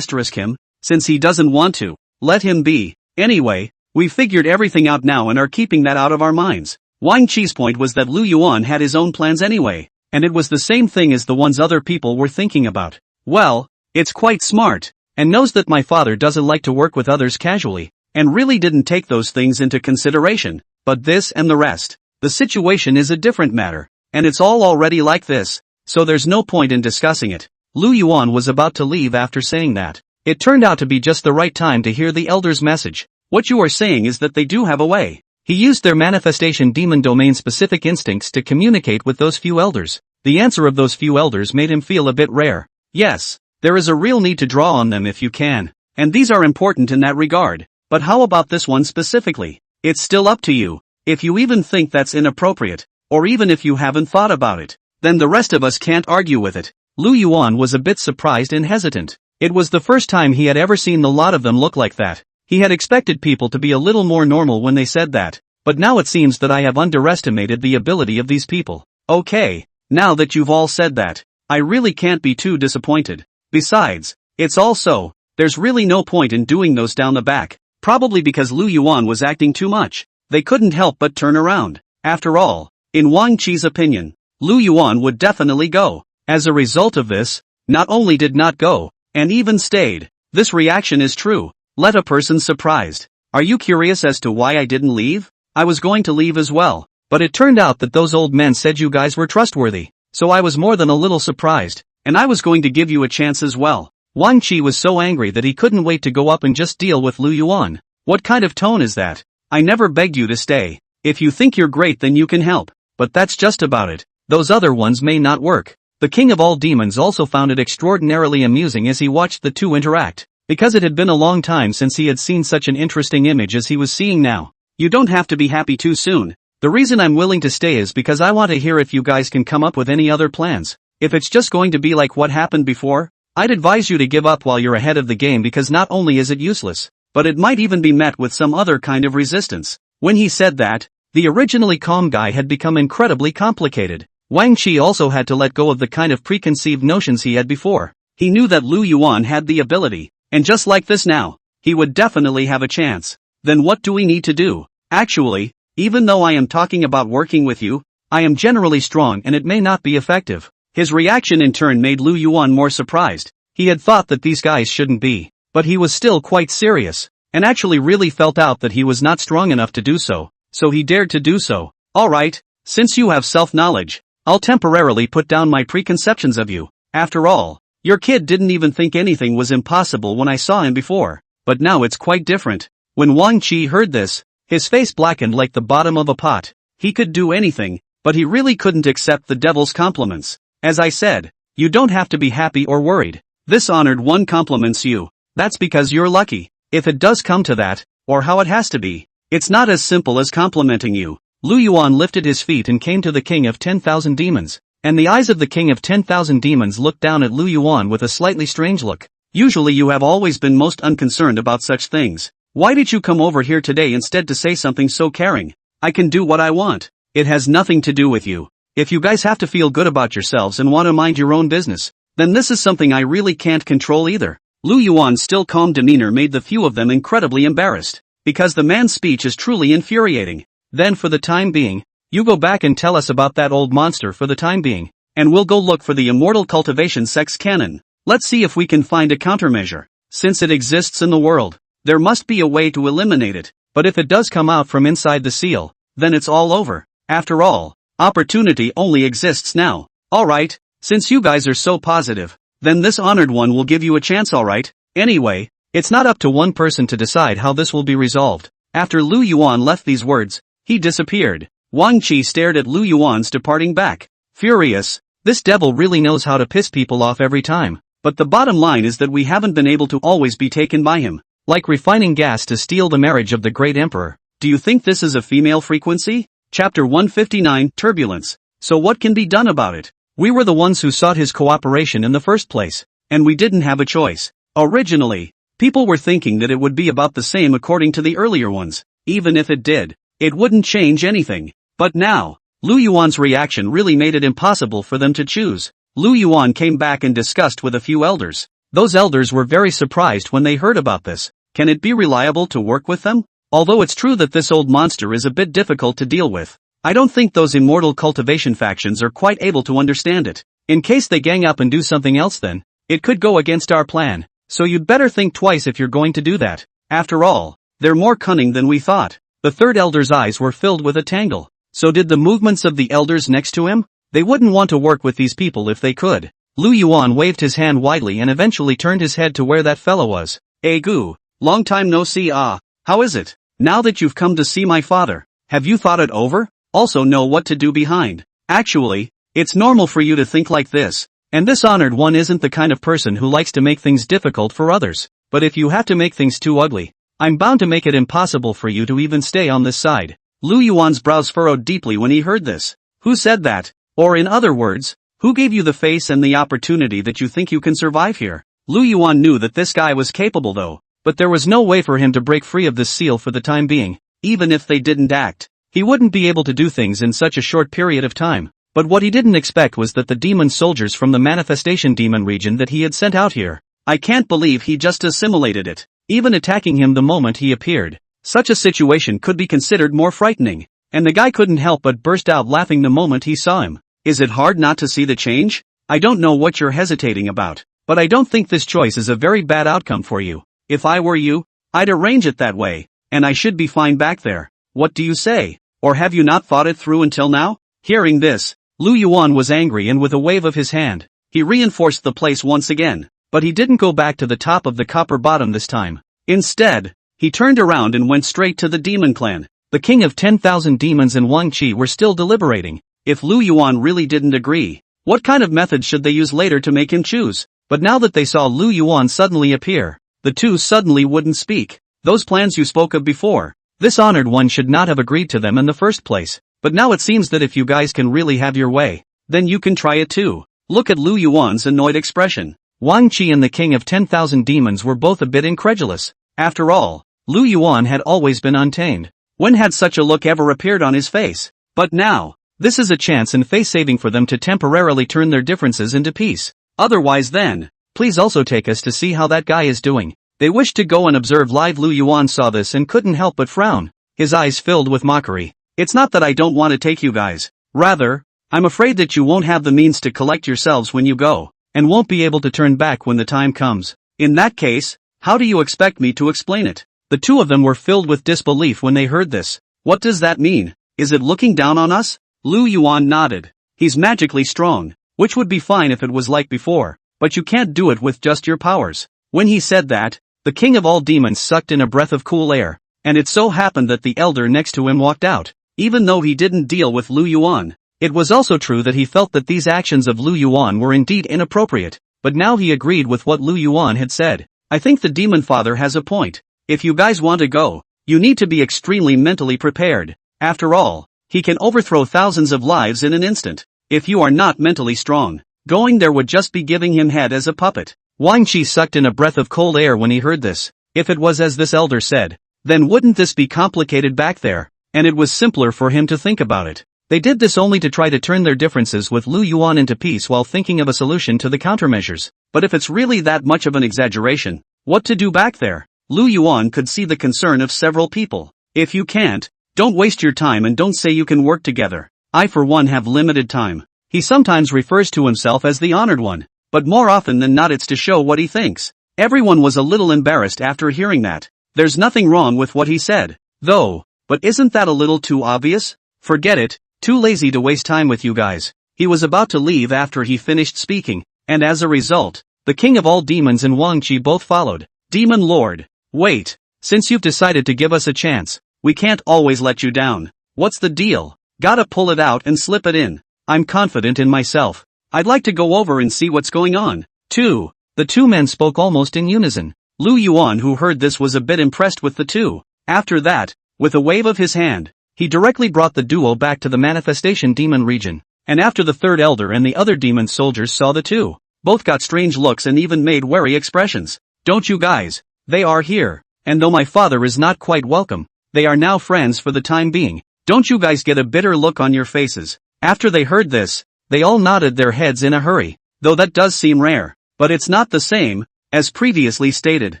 him, since he doesn't want to. Let him be. Anyway, we figured everything out now and are keeping that out of our minds. Wang Qi's point was that Lu Yuan had his own plans anyway, and it was the same thing as the ones other people were thinking about. Well, it's quite smart, and knows that my father doesn't like to work with others casually, and really didn't take those things into consideration. But this and the rest, the situation is a different matter, and it's all already like this, so there's no point in discussing it. Lu Yuan was about to leave after saying that. It turned out to be just the right time to hear the elder's message. What you are saying is that they do have a way. He used their manifestation demon domain specific instincts to communicate with those few elders. The answer of those few elders made him feel a bit rare. Yes, there is a real need to draw on them if you can, and these are important in that regard. But how about this one specifically? It's still up to you. If you even think that's inappropriate, or even if you haven't thought about it, then the rest of us can't argue with it. Lu Yuan was a bit surprised and hesitant. It was the first time he had ever seen the lot of them look like that. He had expected people to be a little more normal when they said that, but now it seems that I have underestimated the ability of these people. Okay, now that you've all said that, I really can't be too disappointed. Besides, it's all so, there's really no point in doing those down the back, probably because Lu Yuan was acting too much. They couldn't help but turn around. After all, in Wang Qi's opinion, Lu Yuan would definitely go. As a result of this, not only did not go, and even stayed. This reaction is true. Let a person surprised. Are you curious as to why I didn't leave? I was going to leave as well, but it turned out that those old men said you guys were trustworthy, so I was more than a little surprised, and I was going to give you a chance as well. Wang Qi was so angry that he couldn't wait to go up and just deal with Lu Yuan. What kind of tone is that? I never begged you to stay. If you think you're great then you can help, but that's just about it. Those other ones may not work. The king of all demons also found it extraordinarily amusing as he watched the two interact, because it had been a long time since he had seen such an interesting image as he was seeing now. You don't have to be happy too soon. The reason I'm willing to stay is because I want to hear if you guys can come up with any other plans. If it's just going to be like what happened before, I'd advise you to give up while you're ahead of the game, because not only is it useless, but it might even be met with some other kind of resistance. When he said that, the originally calm guy had become incredibly complicated. Wang Qi also had to let go of the kind of preconceived notions he had before. He knew that Lu Yuan had the ability, and just like this now, he would definitely have a chance. Then what do we need to do? Actually, even though I am talking about working with you, I am generally strong and it may not be effective. His reaction in turn made Lu Yuan more surprised. He had thought that these guys shouldn't be, but he was still quite serious, and actually really felt out that he was not strong enough to do so, so he dared to do so. Alright, since you have self-knowledge, I'll temporarily put down my preconceptions of you. After all, your kid didn't even think anything was impossible when I saw him before. but now it's quite different. When Wang Qi heard this, his face blackened like the bottom of a pot. He could do anything, but he really couldn't accept the devil's compliments. As I said, you don't have to be happy or worried. This honored one compliments you. That's because you're lucky. If it does come to that, or how it has to be, it's not as simple as complimenting you. Lu Yuan lifted his feet and came to the king of 10,000 demons, and the eyes of the king of 10,000 demons looked down at Lu Yuan with a slightly strange look. Usually you have always been most unconcerned about such things. Why did you come over here today instead to say something so caring? I can do what I want. It has nothing to do with you. If you guys have to feel good about yourselves and want to mind your own business, then this is something I really can't control either. Lu Yuan's still calm demeanor made the few of them incredibly embarrassed, because the man's speech is truly infuriating. Then for the time being, you go back and tell us about that old monster for the time being, and we'll go look for the immortal cultivation sect's Canaan. Let's see if we can find a countermeasure. Since it exists in the world, there must be a way to eliminate it, but if it does come out from inside the seal, then it's all over. After all, opportunity only exists now. Alright, since you guys are so positive, then this honored one will give you a chance, alright? Anyway, it's not up to one person to decide how this will be resolved. After Lu Yuan left these words, he disappeared. Wang Qi stared at Lu Yuan's departing back. Furious, this devil really knows how to piss people off every time. But the bottom line is that we haven't been able to always be taken by him. Like refining gas to steal the marriage of the great emperor. Do you think this is a female frequency? Chapter 159, Turbulence. So what can be done about it? We were the ones who sought his cooperation in the first place, and we didn't have a choice. Originally, people were thinking that it would be about the same according to the earlier ones. Even if it did, it wouldn't change anything. But now, Lu Yuan's reaction really made it impossible for them to choose. Lu Yuan came back and discussed with a few elders. Those elders were very surprised when they heard about this. Can it be reliable to work with them? Although it's true that this old monster is a bit difficult to deal with, I don't think those immortal cultivation factions are quite able to understand it. In case they gang up and do something else, then it could go against our plan. So you'd better think twice if you're going to do that. After all, they're more cunning than we thought. The third elder's eyes were filled with a tangle. So did the movements of the elders next to him? They wouldn't want to work with these people if they could. Lu Yuan waved his hand widely and eventually turned his head to where that fellow was. Hey Gu, long time no see. How is it? Now that you've come to see my father, have you thought it over? Also know what to do behind? Actually, it's normal for you to think like this, and this honored one isn't the kind of person who likes to make things difficult for others. But if you have to make things too ugly, I'm bound to make it impossible for you to even stay on this side. Lu Yuan's brows furrowed deeply when he heard this. Who said that? Or in other words, who gave you the face and the opportunity that you think you can survive here? Lu Yuan knew that this guy was capable though, but there was no way for him to break free of this seal for the time being. Even if they didn't act, he wouldn't be able to do things in such a short period of time. But what he didn't expect was that the demon soldiers from the manifestation demon region that he had sent out here. I can't believe he just assimilated it, even attacking him the moment he appeared. Such a situation could be considered more frightening, and the guy couldn't help but burst out laughing the moment he saw him. Is it hard not to see the change? I don't know what you're hesitating about, but I don't think this choice is a very bad outcome for you. If I were you, I'd arrange it that way, and I should be fine back there. What do you say? Or have you not thought it through until now? Hearing this, Lu Yuan was angry and with a wave of his hand, he reinforced the place once again, but he didn't go back to the top of the copper bottom this time. Instead, he turned around and went straight to the demon clan. The king of 10,000 demons and Wang Qi were still deliberating. If Lu Yuan really didn't agree, what kind of method should they use later to make him choose? But now that they saw Lu Yuan suddenly appear, the two suddenly wouldn't speak. Those plans you spoke of before, this honored one should not have agreed to them in the first place. But now it seems that if you guys can really have your way, then you can try it too. Look at Lu Yuan's annoyed expression. Wang Qi and the king of 10,000 demons were both a bit incredulous. After all, Lu Yuan had always been untamed. When had such a look ever appeared on his face? But now, this is a chance and face-saving for them to temporarily turn their differences into peace. Otherwise then, please also take us to see how that guy is doing. They wished to go and observe live. Lu Yuan saw this and couldn't help but frown. His eyes filled with mockery. It's not that I don't want to take you guys. Rather, I'm afraid that you won't have the means to collect yourselves when you go, and won't be able to turn back when the time comes. In that case, how do you expect me to explain it? The two of them were filled with disbelief when they heard this. What does that mean? Is it looking down on us? Lu Yuan nodded. He's magically strong, which would be fine if it was like before, but you can't do it with just your powers. When he said that, the king of all demons sucked in a breath of cool air, and it so happened that the elder next to him walked out, even though he didn't deal with Lu Yuan. It was also true that he felt that these actions of Lu Yuan were indeed inappropriate, but now he agreed with what Lu Yuan had said. I think the demon father has a point. If you guys want to go, you need to be extremely mentally prepared. After all, he can overthrow thousands of lives in an instant. If you are not mentally strong, going there would just be giving him head as a puppet. Wang Qi sucked in a breath of cold air when he heard this. If it was as this elder said, then wouldn't this be complicated back there? And it was simpler for him to think about it. They did this only to try to turn their differences with Lu Yuan into peace while thinking of a solution to the countermeasures. But if it's really that much of an exaggeration, what to do back there? Lu Yuan could see the concern of several people. If you can't, don't waste your time and don't say you can work together. I for one have limited time. He sometimes refers to himself as the honored one, but more often than not it's to show what he thinks. Everyone was a little embarrassed after hearing that. There's nothing wrong with what he said, though, but isn't that a little too obvious? Forget it, too lazy to waste time with you guys. He was about to leave after he finished speaking, and as a result, the king of all demons and Wang Qi both followed. Demon Lord, wait, since you've decided to give us a chance, we can't always let you down. What's the deal? Gotta pull it out and slip it in. I'm confident in myself. I'd like to go over and see what's going on. 2. The two men spoke almost in unison. Lu Yuan, who heard this, was a bit impressed with the two. After that, with a wave of his hand, he directly brought the duo back to the manifestation demon region. And after the third elder and the other demon soldiers saw the two, both got strange looks and even made wary expressions. Don't you guys? They are here. And though my father is not quite welcome, they are now friends for the time being. Don't you guys get a bitter look on your faces? After they heard this, they all nodded their heads in a hurry, though that does seem rare. But it's not the same, as previously stated.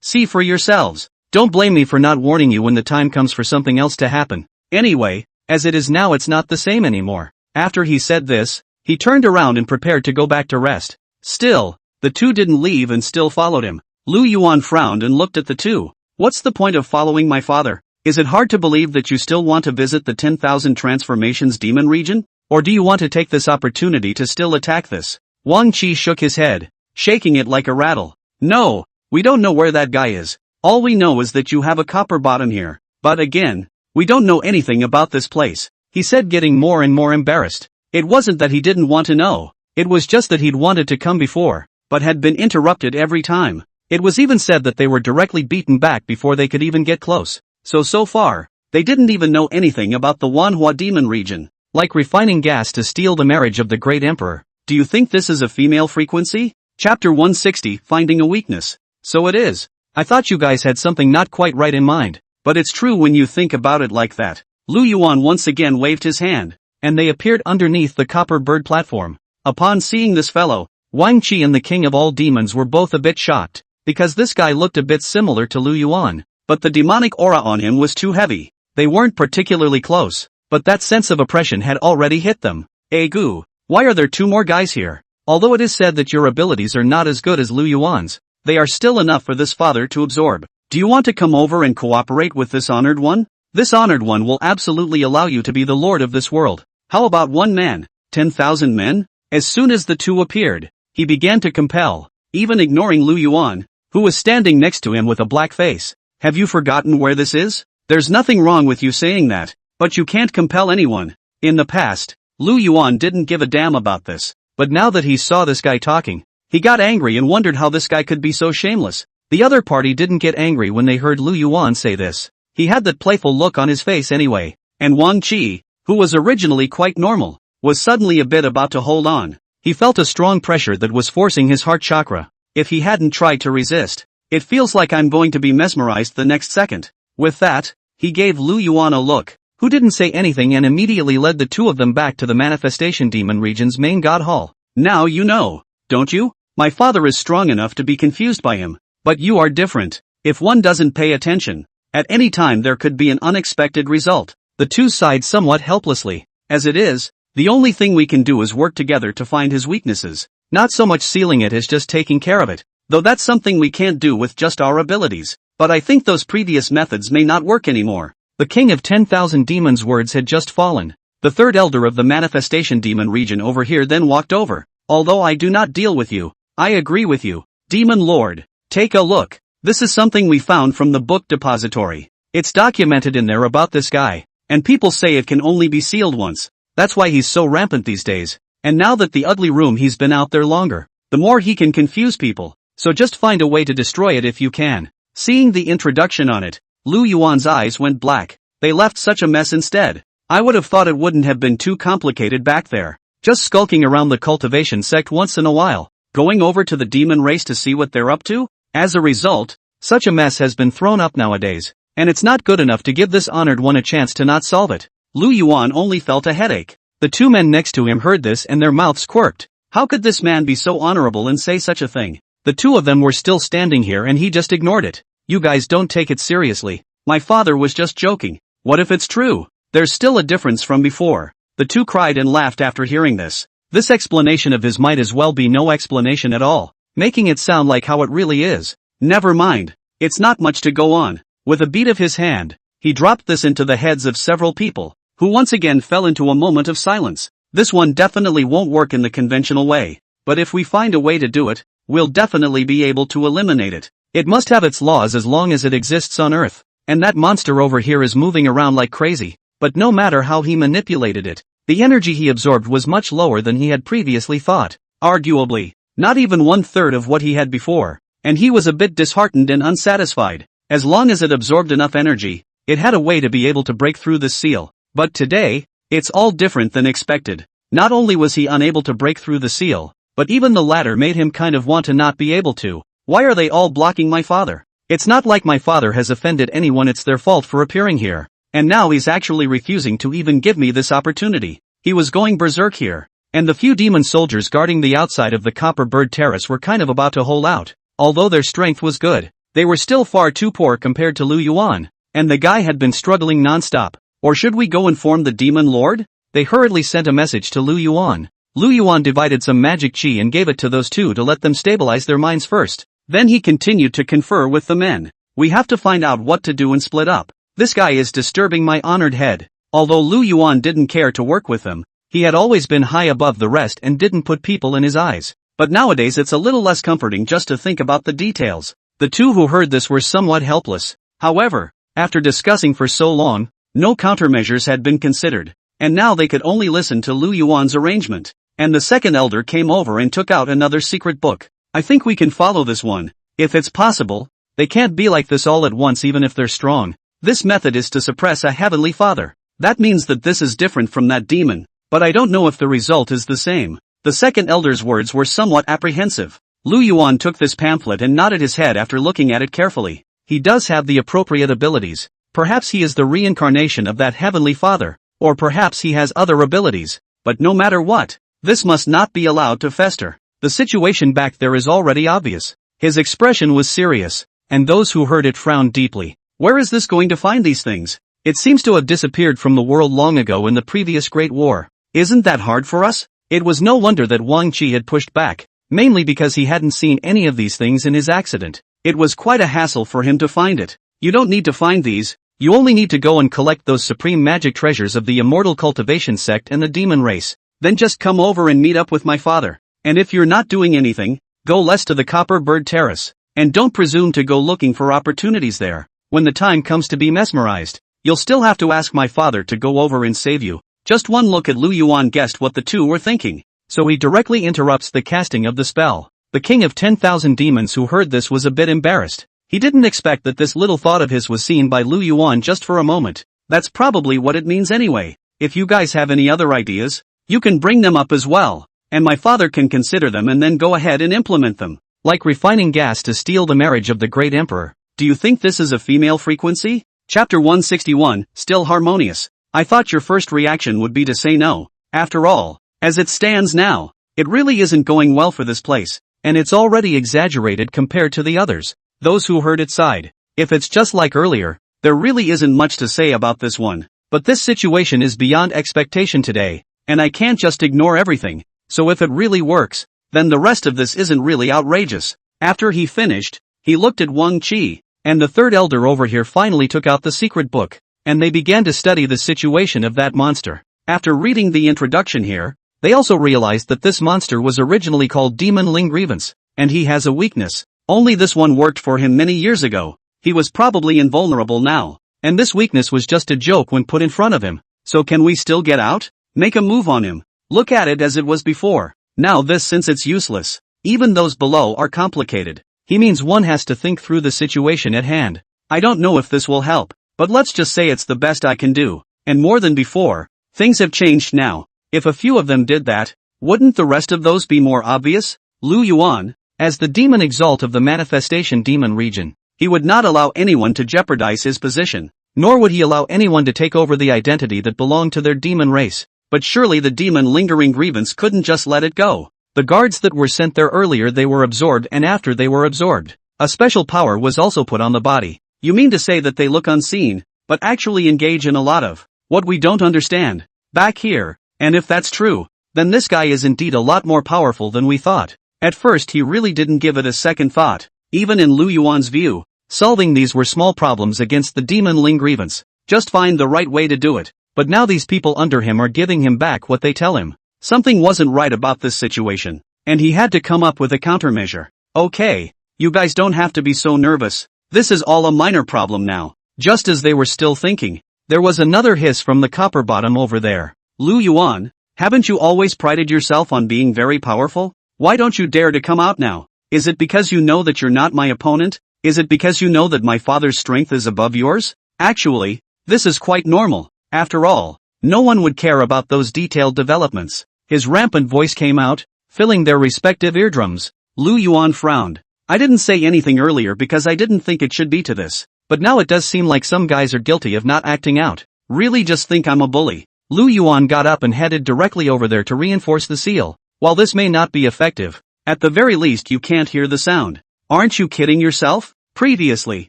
See for yourselves. Don't blame me for not warning you when the time comes for something else to happen. Anyway, as it is now it's not the same anymore. After he said this, he turned around and prepared to go back to rest. Still, the two didn't leave and still followed him. Lu Yuan frowned and looked at the two. What's the point of following my father? Is it hard to believe that you still want to visit the 10,000 transformations demon region? Or do you want to take this opportunity to still attack this? Wang Qi shook his head, shaking it like a rattle. No, we don't know where that guy is. All we know is that you have a copper bottom here. But again, we don't know anything about this place, he said, getting more and more embarrassed. It wasn't that he didn't want to know. It was just that he'd wanted to come before, but had been interrupted every time. It was even said that they were directly beaten back before they could even get close. So far, they didn't even know anything about the Manhwa demon region. Like refining gas to steal the marriage of the great emperor. Do you think this is a female frequency? Chapter 160, Finding a Weakness. So it is. I thought you guys had something not quite right in mind. But it's true when you think about it like that. Lu Yuan once again waved his hand, and they appeared underneath the copper bird platform. Upon seeing this fellow, Wang Qi and the king of all demons were both a bit shocked, because this guy looked a bit similar to Lu Yuan. But the demonic aura on him was too heavy. They weren't particularly close, but that sense of oppression had already hit them. Gu, why are there two more guys here? Although it is said that your abilities are not as good as Lu Yuan's, they are still enough for this father to absorb. Do you want to come over and cooperate with this honored one? This honored one will absolutely allow you to be the lord of this world. How about one man, 10,000 men? As soon as the two appeared, he began to compel, even ignoring Lu Yuan, who was standing next to him with a black face. Have you forgotten where this is? There's nothing wrong with you saying that, but you can't compel anyone. In the past, Lu Yuan didn't give a damn about this, but now that he saw this guy talking, he got angry and wondered how this guy could be so shameless. The other party didn't get angry when they heard Lu Yuan say this. He had that playful look on his face anyway, and Wang Qi, who was originally quite normal, was suddenly a bit about to hold on. He felt a strong pressure that was forcing his heart chakra. If he hadn't tried to resist, it feels like I'm going to be mesmerized the next second. With that, he gave Lu Yuan a look, who didn't say anything and immediately led the two of them back to the manifestation demon region's main god hall. Now you know, don't you? My father is strong enough to be confused by him, but you are different. If one doesn't pay attention, at any time there could be an unexpected result. The two sighed somewhat helplessly. As it is, the only thing we can do is work together to find his weaknesses, not so much sealing it as just taking care of it. Though that's something we can't do with just our abilities, but I think those previous methods may not work anymore. The king of 10,000 demons' words had just fallen. The third elder of the manifestation demon region over here then walked over. Although I do not deal with you, I agree with you, Demon Lord. Take a look. This is something we found from the book depository. It's documented in there about this guy, and people say it can only be sealed once. That's why he's so rampant these days. And now that the ugly room he's been out there longer, the more he can confuse people. So just find a way to destroy it if you can. Seeing the introduction on it, Lu Yuan's eyes went black. They left such a mess instead. I would have thought it wouldn't have been too complicated back there. Just skulking around the cultivation sect once in a while, going over to the demon race to see what they're up to? As a result, such a mess has been thrown up nowadays, and it's not good enough to give this honored one a chance to not solve it. Lu Yuan only felt a headache. The two men next to him heard this and their mouths quirked. How could this man be so honorable and say such a thing? The two of them were still standing here and he just ignored it. You guys don't take it seriously. My father was just joking. What if it's true? There's still a difference from before. The two cried and laughed after hearing this. This explanation of his might as well be no explanation at all, making it sound like how it really is. Never mind. It's not much to go on. With a beat of his hand, he dropped this into the heads of several people, who once again fell into a moment of silence. This one definitely won't work in the conventional way, but if we find a way to do it, we'll definitely be able to eliminate it. It must have its laws as long as it exists on Earth. And that monster over here is moving around like crazy, but no matter how he manipulated it, the energy he absorbed was much lower than he had previously thought. Arguably, not even 1/3 of what he had before, and he was a bit disheartened and unsatisfied. As long as it absorbed enough energy, it had a way to be able to break through this seal. But today, it's all different than expected. Not only was he unable to break through the seal, but even the latter made him kind of want to not be able to. Why are they all blocking my father? It's not like my father has offended anyone, it's their fault for appearing here. And now he's actually refusing to even give me this opportunity. He was going berserk here. And the few demon soldiers guarding the outside of the Copper Bird Terrace were kind of about to hold out. Although their strength was good, they were still far too poor compared to Lu Yuan. And the guy had been struggling non-stop. Or should we go inform the demon lord? They hurriedly sent a message to Lu Yuan. Lu Yuan divided some magic chi and gave it to those two to let them stabilize their minds first. Then he continued to confer with the men. We have to find out what to do and split up. This guy is disturbing my honored head. Although Lu Yuan didn't care to work with him, he had always been high above the rest and didn't put people in his eyes. But nowadays it's a little less comforting just to think about the details. The two who heard this were somewhat helpless. However, after discussing for so long, no countermeasures had been considered, and now they could only listen to Lu Yuan's arrangement. And the second elder came over and took out another secret book. I think we can follow this one. If it's possible, they can't be like this all at once even if they're strong. This method is to suppress a heavenly father. That means that this is different from that demon, but I don't know if the result is the same. The second elder's words were somewhat apprehensive. Lu Yuan took this pamphlet and nodded his head after looking at it carefully. He does have the appropriate abilities. Perhaps he is the reincarnation of that heavenly father, or perhaps he has other abilities. But no matter what, this must not be allowed to fester. The situation back there is already obvious. His expression was serious, and those who heard it frowned deeply. Where is this going to find these things? It seems to have disappeared from the world long ago in the previous Great War. Isn't that hard for us? It was no wonder that Wang Qi had pushed back, mainly because he hadn't seen any of these things in his accident. It was quite a hassle for him to find it. You don't need to find these, you only need to go and collect those supreme magic treasures of the immortal cultivation sect and the demon race. Then just come over and meet up with my father. And if you're not doing anything, go less to the Copper Bird Terrace. And don't presume to go looking for opportunities there. When the time comes to be mesmerized, you'll still have to ask my father to go over and save you. Just one look at Lu Yuan guessed what the two were thinking. So he directly interrupts the casting of the spell. The king of 10,000 demons who heard this was a bit embarrassed. He didn't expect that this little thought of his was seen by Lu Yuan just for a moment. That's probably what it means anyway. If you guys have any other ideas, you can bring them up as well, and my father can consider them and then go ahead and implement them. Like refining gas to steal the marriage of the great emperor. Do you think this is a female frequency? Chapter 161, Still Harmonious. I thought your first reaction would be to say no. After all, as it stands now, it really isn't going well for this place, and it's already exaggerated compared to the others. Those who heard it sighed. If it's just like earlier, there really isn't much to say about this one. But this situation is beyond expectation today, and I can't just ignore everything. So if it really works, then the rest of this isn't really outrageous. After he finished, he looked at Wang Qi, and the third elder over here finally took out the secret book, and they began to study the situation of that monster. After reading the introduction here, they also realized that this monster was originally called Demon Ling Grievance, and he has a weakness. Only this one worked for him many years ago. He was probably invulnerable now. And this weakness was just a joke when put in front of him. So can we still get out? Make a move on him. Look at it as it was before. Now this, since it's useless. Even those below are complicated. He means one has to think through the situation at hand. I don't know if this will help, but let's just say it's the best I can do. And more than before, things have changed now. If a few of them did that, wouldn't the rest of those be more obvious? Lu Yuan, as the demon exalt of the manifestation demon region, he would not allow anyone to jeopardize his position, nor would he allow anyone to take over the identity that belonged to their demon race. But surely the demon lingering grievance couldn't just let it go. The guards that were sent there earlier, they were absorbed, and after they were absorbed, a special power was also put on the body. You mean to say that they look unseen, but actually engage in a lot of what we don't understand back here? And if that's true, then this guy is indeed a lot more powerful than we thought. At first he really didn't give it a second thought. Even in Lu Yuan's view, solving these were small problems against the demon Ling grievance. Just find the right way to do it. But now these people under him are giving him back what they tell him. Something wasn't right about this situation, and he had to come up with a countermeasure. Okay, you guys don't have to be so nervous. This is all a minor problem now. Just as they were still thinking, there was another hiss from the copper bottom over there. Lu Yuan, haven't you always prided yourself on being very powerful? Why don't you dare to come out now? Is it because you know that you're not my opponent? Is it because you know that my father's strength is above yours? Actually, this is quite normal. After all, no one would care about those detailed developments. His rampant voice came out, filling their respective eardrums. Lu Yuan frowned. I didn't say anything earlier because I didn't think it should be to this. But now it does seem like some guys are guilty of not acting out. Really just think I'm a bully. Lu Yuan got up and headed directly over there to reinforce the seal. While this may not be effective, at the very least you can't hear the sound. Aren't you kidding yourself? Previously,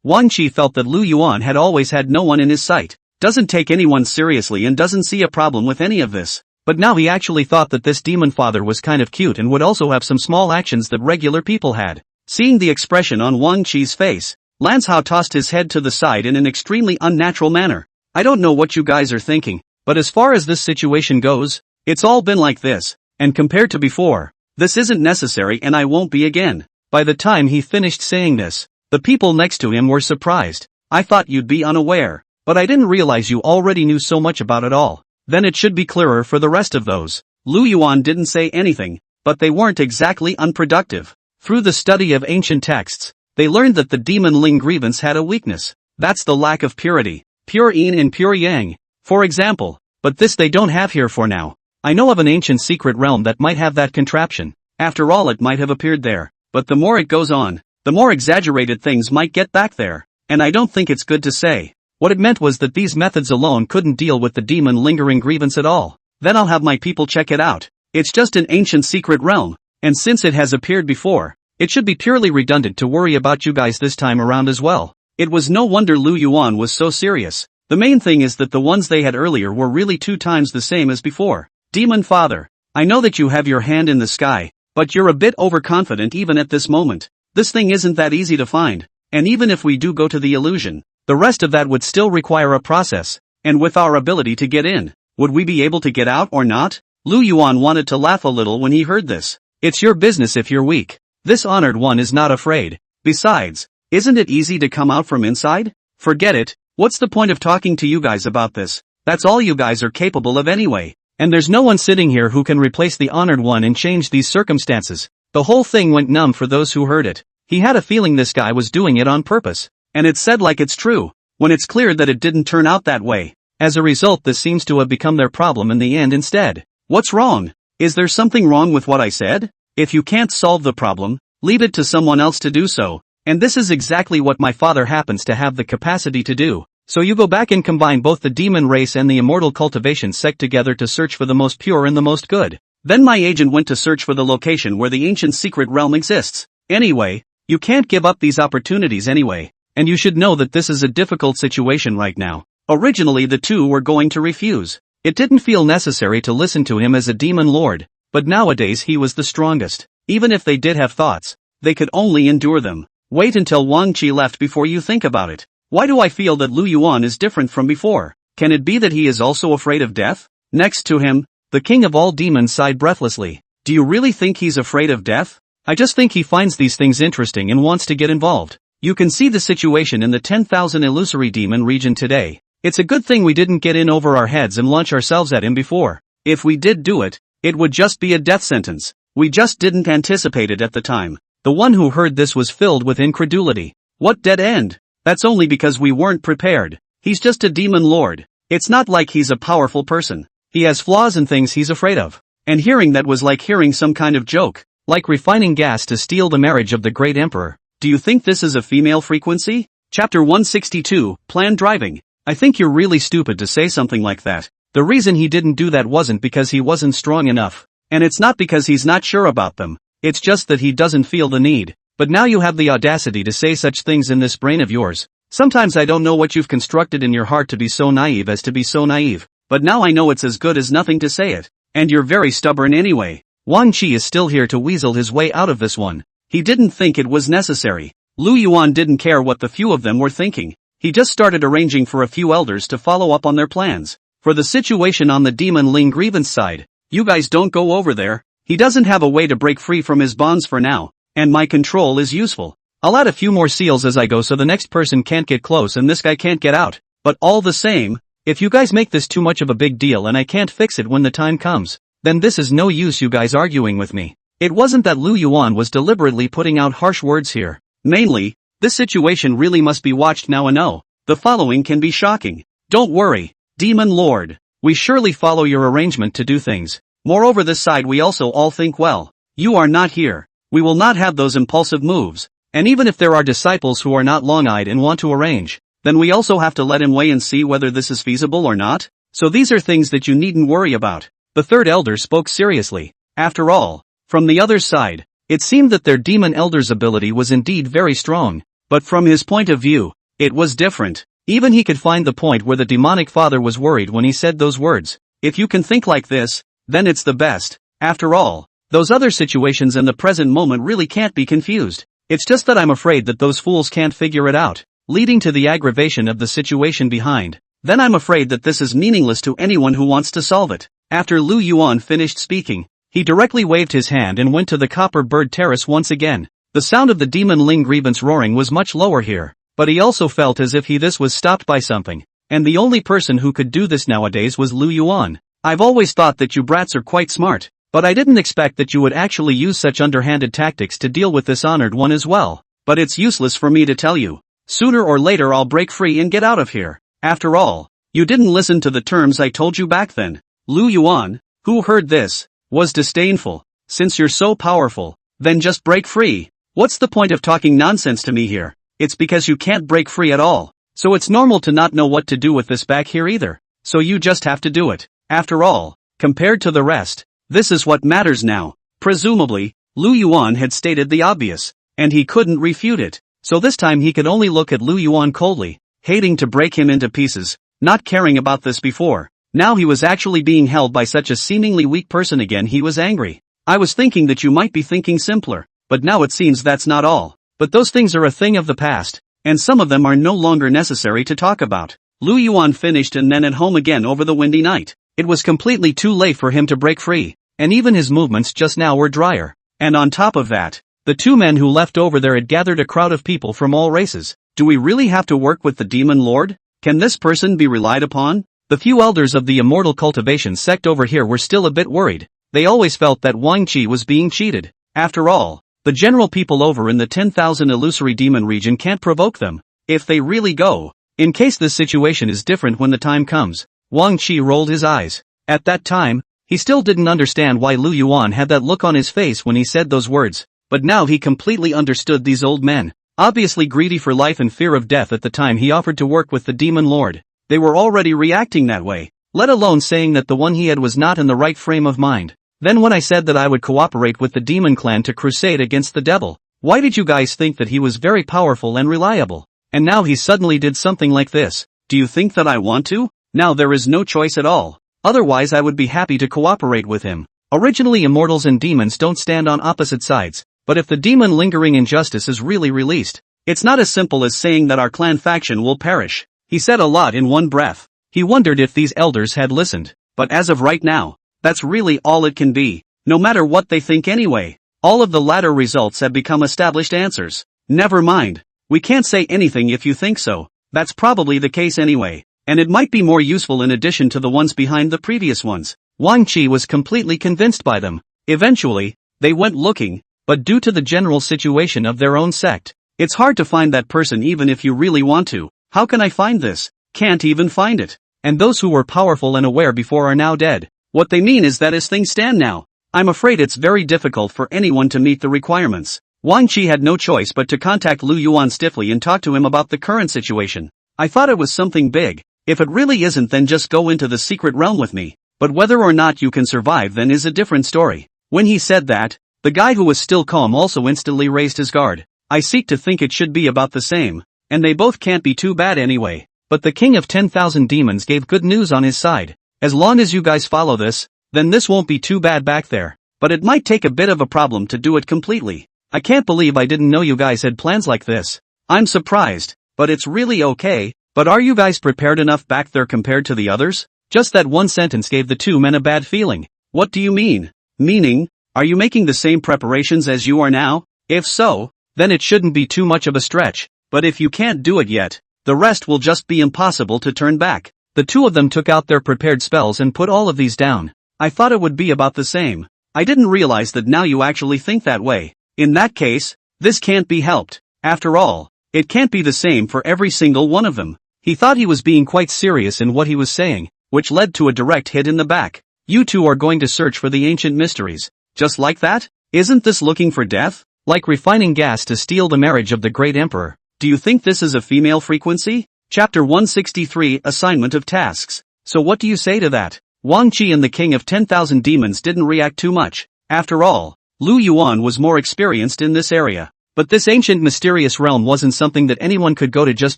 Wang Qi felt that Lu Yuan had always had no one in his sight, doesn't take anyone seriously and doesn't see a problem with any of this. But now he actually thought that this demon father was kind of cute and would also have some small actions that regular people had. Seeing the expression on Wang Qi's face, Lance Hao tossed his head to the side in an extremely unnatural manner. I don't know what you guys are thinking, but as far as this situation goes, it's all been like this, and compared to before, this isn't necessary and I won't be again. By the time he finished saying this, the people next to him were surprised. I thought you'd be unaware, but I didn't realize you already knew so much about it all. Then it should be clearer for the rest of those. Lu Yuan didn't say anything, but they weren't exactly unproductive. Through the study of ancient texts, they learned that the demon Ling grievance had a weakness. That's the lack of purity, pure yin and pure yang, for example. But this they don't have here for now. I know of an ancient secret realm that might have that contraption. After all, it might have appeared there. But the more it goes on, the more exaggerated things might get back there. And I don't think it's good to say. What it meant was that these methods alone couldn't deal with the demon lingering grievance at all. Then I'll have my people check it out. It's just an ancient secret realm, and since it has appeared before, it should be purely redundant to worry about you guys this time around as well. It was no wonder Lu Yuan was so serious. The main thing is that the ones they had earlier were really 2 times the same as before. Demon Father, I know that you have your hand in the sky, but you're a bit overconfident even at this moment. This thing isn't that easy to find, and even if we do go to the illusion, the rest of that would still require a process, and with our ability to get in, would we be able to get out or not? Lu Yuan wanted to laugh a little when he heard this. It's your business if you're weak. This honored one is not afraid. Besides, isn't it easy to come out from inside? Forget it, what's the point of talking to you guys about this? That's all you guys are capable of anyway. And there's no one sitting here who can replace the honored one and change these circumstances. The whole thing went numb for those who heard it. He had a feeling this guy was doing it on purpose. And it's said like it's true, when it's clear that it didn't turn out that way. As a result, this seems to have become their problem in the end instead. What's wrong? Is there something wrong with what I said? If you can't solve the problem, leave it to someone else to do so. And this is exactly what my father happens to have the capacity to do. So you go back and combine both the demon race and the immortal cultivation sect together to search for the most pure and the most good. Then my agent went to search for the location where the ancient secret realm exists. Anyway, you can't give up these opportunities anyway. And you should know that this is a difficult situation right now. Originally the two were going to refuse. It didn't feel necessary to listen to him as a demon lord, but nowadays he was the strongest. Even if they did have thoughts, they could only endure them. Wait until Wang Qi left before you think about it. Why do I feel that Lu Yuan is different from before? Can it be that he is also afraid of death? Next to him, the king of all demons sighed breathlessly. Do you really think he's afraid of death? I just think he finds these things interesting and wants to get involved. You can see the situation in the 10,000 illusory demon region today. It's a good thing we didn't get in over our heads and launch ourselves at him before. If we did do it, it would just be a death sentence. We just didn't anticipate it at the time. The one who heard this was filled with incredulity. What dead end? That's only because we weren't prepared. He's just a demon lord. It's not like he's a powerful person. He has flaws and things he's afraid of. And hearing that was like hearing some kind of joke. Like refining gas to steal the marriage of the great emperor. Do you think this is a female frequency? Chapter 162, Planned Driving. I think you're really stupid to say something like that. The reason he didn't do that wasn't because he wasn't strong enough. And it's not because he's not sure about them. It's just that he doesn't feel the need. But now you have the audacity to say such things in this brain of yours. Sometimes I don't know what you've constructed in your heart to be so naive as to be so naive. But now I know it's as good as nothing to say it. And you're very stubborn anyway. Wang Qi is still here to weasel his way out of this one. He didn't think it was necessary. Lu Yuan didn't care what the few of them were thinking. He just started arranging for a few elders to follow up on their plans. For the situation on the demon Ling grievance side, you guys don't go over there. He doesn't have a way to break free from his bonds for now, and my control is useful. I'll add a few more seals as I go so the next person can't get close and this guy can't get out. But all the same, if you guys make this too much of a big deal and I can't fix it when the time comes, then this is no use you guys arguing with me. It wasn't that Lu Yuan was deliberately putting out harsh words here. Mainly, this situation really must be watched now and no. The following can be shocking. Don't worry, Demon Lord. We surely follow your arrangement to do things. Moreover, this side we also all think well. You are not here. We will not have those impulsive moves. And even if there are disciples who are not long-eyed and want to arrange, then we also have to let him weigh and see whether this is feasible or not. So these are things that you needn't worry about. The third elder spoke seriously. After all, from the other side, it seemed that their demon elder's ability was indeed very strong. But from his point of view, it was different. Even he could find the point where the demonic father was worried when he said those words. If you can think like this, then it's the best. After all, those other situations and the present moment really can't be confused. It's just that I'm afraid that those fools can't figure it out, leading to the aggravation of the situation behind. Then I'm afraid that this is meaningless to anyone who wants to solve it. After Lu Yuan finished speaking, he directly waved his hand and went to the copper bird terrace once again. The sound of the demon Ling grievance roaring was much lower here, but he also felt as if this was stopped by something. And the only person who could do this nowadays was Lu Yuan. I've always thought that you brats are quite smart, but I didn't expect that you would actually use such underhanded tactics to deal with this honored one as well. But it's useless for me to tell you. Sooner or later I'll break free and get out of here. After all, you didn't listen to the terms I told you back then. Lu Yuan, who heard this, was disdainful. Since you're so powerful, then just break free. What's the point of talking nonsense to me here? It's because you can't break free at all. So it's normal to not know what to do with this back here either. So you just have to do it. After all, compared to the rest, this is what matters now. Presumably, Lu Yuan had stated the obvious, and he couldn't refute it. So this time he could only look at Lu Yuan coldly, hating to break him into pieces, not caring about this before. Now he was actually being held by such a seemingly weak person again. He was angry. I was thinking that you might be thinking simpler, but now it seems that's not all. But those things are a thing of the past, and some of them are no longer necessary to talk about. Lu Yuan finished and then at home again over the windy night. It was completely too late for him to break free, and even his movements just now were drier. And on top of that, the two men who left over there had gathered a crowd of people from all races. Do we really have to work with the demon lord? Can this person be relied upon? The few elders of the immortal cultivation sect over here were still a bit worried. They always felt that Wang Qi was being cheated. After all, the general people over in the 10,000 illusory demon region can't provoke them. If they really go, in case this situation is different when the time comes. Wang Qi rolled his eyes. At that time, he still didn't understand why Lu Yuan had that look on his face when he said those words, but now he completely understood these old men. Obviously greedy for life and fear of death at the time he offered to work with the demon lord. They were already reacting that way, let alone saying that the one he had was not in the right frame of mind. Then when I said that I would cooperate with the demon clan to crusade against the devil, why did you guys think that he was very powerful and reliable? And now he suddenly did something like this. Do you think that I want to? Now there is no choice at all. Otherwise I would be happy to cooperate with him. Originally immortals and demons don't stand on opposite sides, but if the demon lingering injustice is really released, it's not as simple as saying that our clan faction will perish. He said a lot in one breath. He wondered if these elders had listened, but as of right now, that's really all it can be, no matter what they think anyway. All of the latter results have become established answers. Never mind. We can't say anything if you think so. That's probably the case anyway. And it might be more useful in addition to the ones behind the previous ones. Wang Qi was completely convinced by them. Eventually, they went looking, but due to the general situation of their own sect, it's hard to find that person even if you really want to. How can I find this? Can't even find it. And those who were powerful and aware before are now dead. What they mean is that as things stand now, I'm afraid it's very difficult for anyone to meet the requirements. Wang Qi had no choice but to contact Lu Yuan stiffly and talk to him about the current situation. I thought it was something big. If it really isn't, then just go into the secret realm with me. But whether or not you can survive then is a different story. When he said that, the guy who was still calm also instantly raised his guard. I seek to think it should be about the same, and they both can't be too bad anyway. But the king of 10,000 demons gave good news on his side. As long as you guys follow this, then this won't be too bad back there. But it might take a bit of a problem to do it completely. I can't believe I didn't know you guys had plans like this. I'm surprised, but it's really okay. But are you guys prepared enough back there compared to the others? Just that one sentence gave the two men a bad feeling. What do you mean? Meaning, are you making the same preparations as you are now? If so, then it shouldn't be too much of a stretch. But if you can't do it yet, the rest will just be impossible to turn back. The two of them took out their prepared spells and put all of these down. I thought it would be about the same. I didn't realize that now you actually think that way. In that case, this can't be helped. After all, it can't be the same for every single one of them. He thought he was being quite serious in what he was saying, which led to a direct hit in the back. You two are going to search for the ancient mysteries. Just like that? Isn't this looking for death? Like refining gas to steal the marriage of the great emperor. Do you think this is a female frequency? Chapter 163, Assignment of Tasks. So what do you say to that? Wang Qi and the king of 10,000 demons didn't react too much. After all, Lu Yuan was more experienced in this area. But this ancient mysterious realm wasn't something that anyone could go to just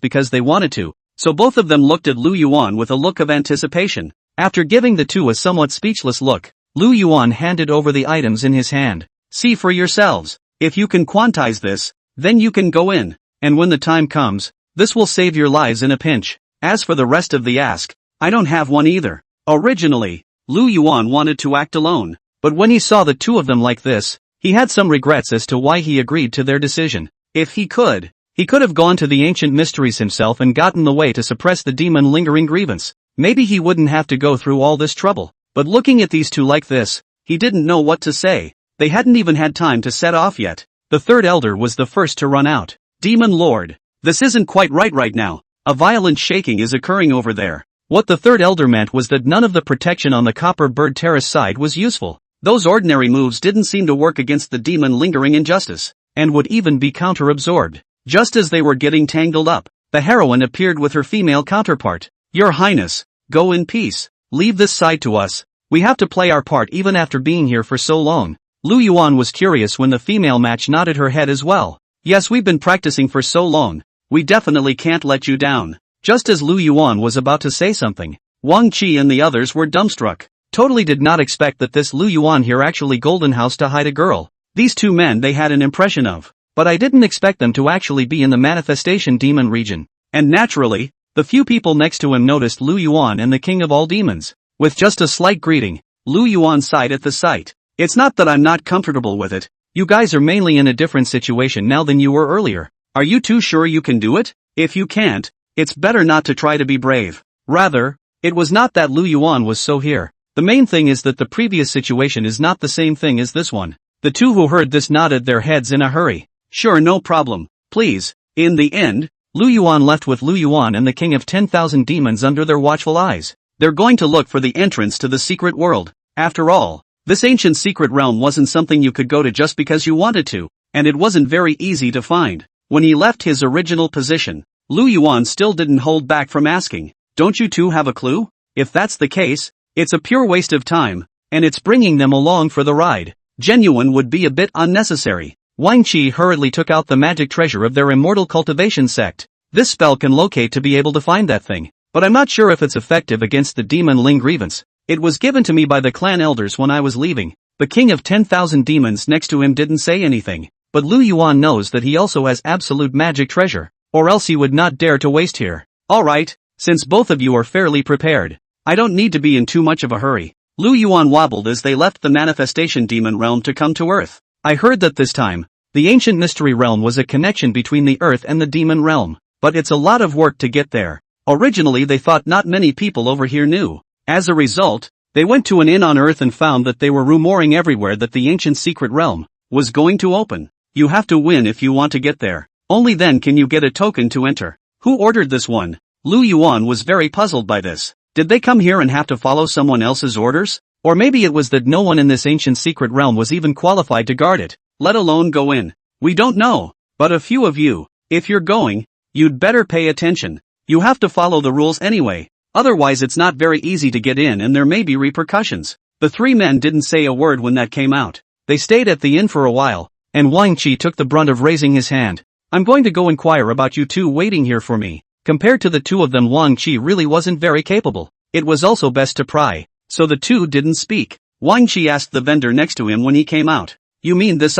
because they wanted to. So both of them looked at Lu Yuan with a look of anticipation. After giving the two a somewhat speechless look, Lu Yuan handed over the items in his hand. See for yourselves. If you can quantize this, then you can go in. And when the time comes, this will save your lives in a pinch. As for the rest of the ask, I don't have one either. Originally, Lu Yuan wanted to act alone, but when he saw the two of them like this, he had some regrets as to why he agreed to their decision. If he could have gone to the ancient mysteries himself and gotten the way to suppress the demon lingering grievance. Maybe he wouldn't have to go through all this trouble. But looking at these two like this, he didn't know what to say. They hadn't even had time to set off yet. The third elder was the first to run out. Demon Lord, this isn't quite right now. A violent shaking is occurring over there. What the third elder meant was that none of the protection on the Copper Bird Terrace side was useful. Those ordinary moves didn't seem to work against the demon lingering injustice, and would even be counter-absorbed. Just as they were getting tangled up, the heroine appeared with her female counterpart. Your Highness, go in peace. Leave this side to us. We have to play our part even after being here for so long. Lu Yuan was curious when the female match nodded her head as well. Yes, we've been practicing for so long. We definitely can't let you down. Just as Lu Yuan was about to say something, Wang Qi and the others were dumbstruck. Totally did not expect that this Lu Yuan here actually golden house to hide a girl. These two men they had an impression of, but I didn't expect them to actually be in the manifestation demon region. And naturally, the few people next to him noticed Lu Yuan and the king of all demons. With just a slight greeting, Lu Yuan sighed at the sight. It's not that I'm not comfortable with it. You guys are mainly in a different situation now than you were earlier. Are you too sure you can do it? If you can't, it's better not to try to be brave. Rather, it was not that Lu Yuan was so here. The main thing is that the previous situation is not the same thing as this one. The two who heard this nodded their heads in a hurry. Sure, no problem. Please. In the end, Lu Yuan left with Lu Yuan and the king of 10,000 demons under their watchful eyes. They're going to look for the entrance to the secret world. After all, this ancient secret realm wasn't something you could go to just because you wanted to, and it wasn't very easy to find. When he left his original position, Lu Yuan still didn't hold back from asking, don't you two have a clue? If that's the case, it's a pure waste of time, and it's bringing them along for the ride. Genuine would be a bit unnecessary. Wang Qi hurriedly took out the magic treasure of their immortal cultivation sect. This spell can locate to be able to find that thing, but I'm not sure if it's effective against the demon Ling grievance. It was given to me by the clan elders when I was leaving. The king of 10,000 demons next to him didn't say anything, but Lu Yuan knows that he also has absolute magic treasure, or else he would not dare to waste here. Alright, since both of you are fairly prepared, I don't need to be in too much of a hurry. Lu Yuan wobbled as they left the manifestation demon realm to come to Earth. I heard that this time, the ancient mystery realm was a connection between the earth and the demon realm, but it's a lot of work to get there. Originally they thought not many people over here knew. As a result, they went to an inn on earth and found that they were rumoring everywhere that the ancient secret realm was going to open. You have to win if you want to get there. Only then can you get a token to enter. Who ordered this one? Lu Yuan was very puzzled by this. Did they come here and have to follow someone else's orders? Or maybe it was that no one in this ancient secret realm was even qualified to guard it, let alone go in. We don't know. But a few of you, if you're going, you'd better pay attention. You have to follow the rules anyway. Otherwise it's not very easy to get in and there may be repercussions. The three men didn't say a word when that came out. They stayed at the inn for a while, and Wang Qi took the brunt of raising his hand. I'm going to go inquire about you two waiting here for me. Compared to the two of them, Wang Qi really wasn't very capable. It was also best to pry. So the two didn't speak. Wang Qi asked the vendor next to him when he came out. You mean this?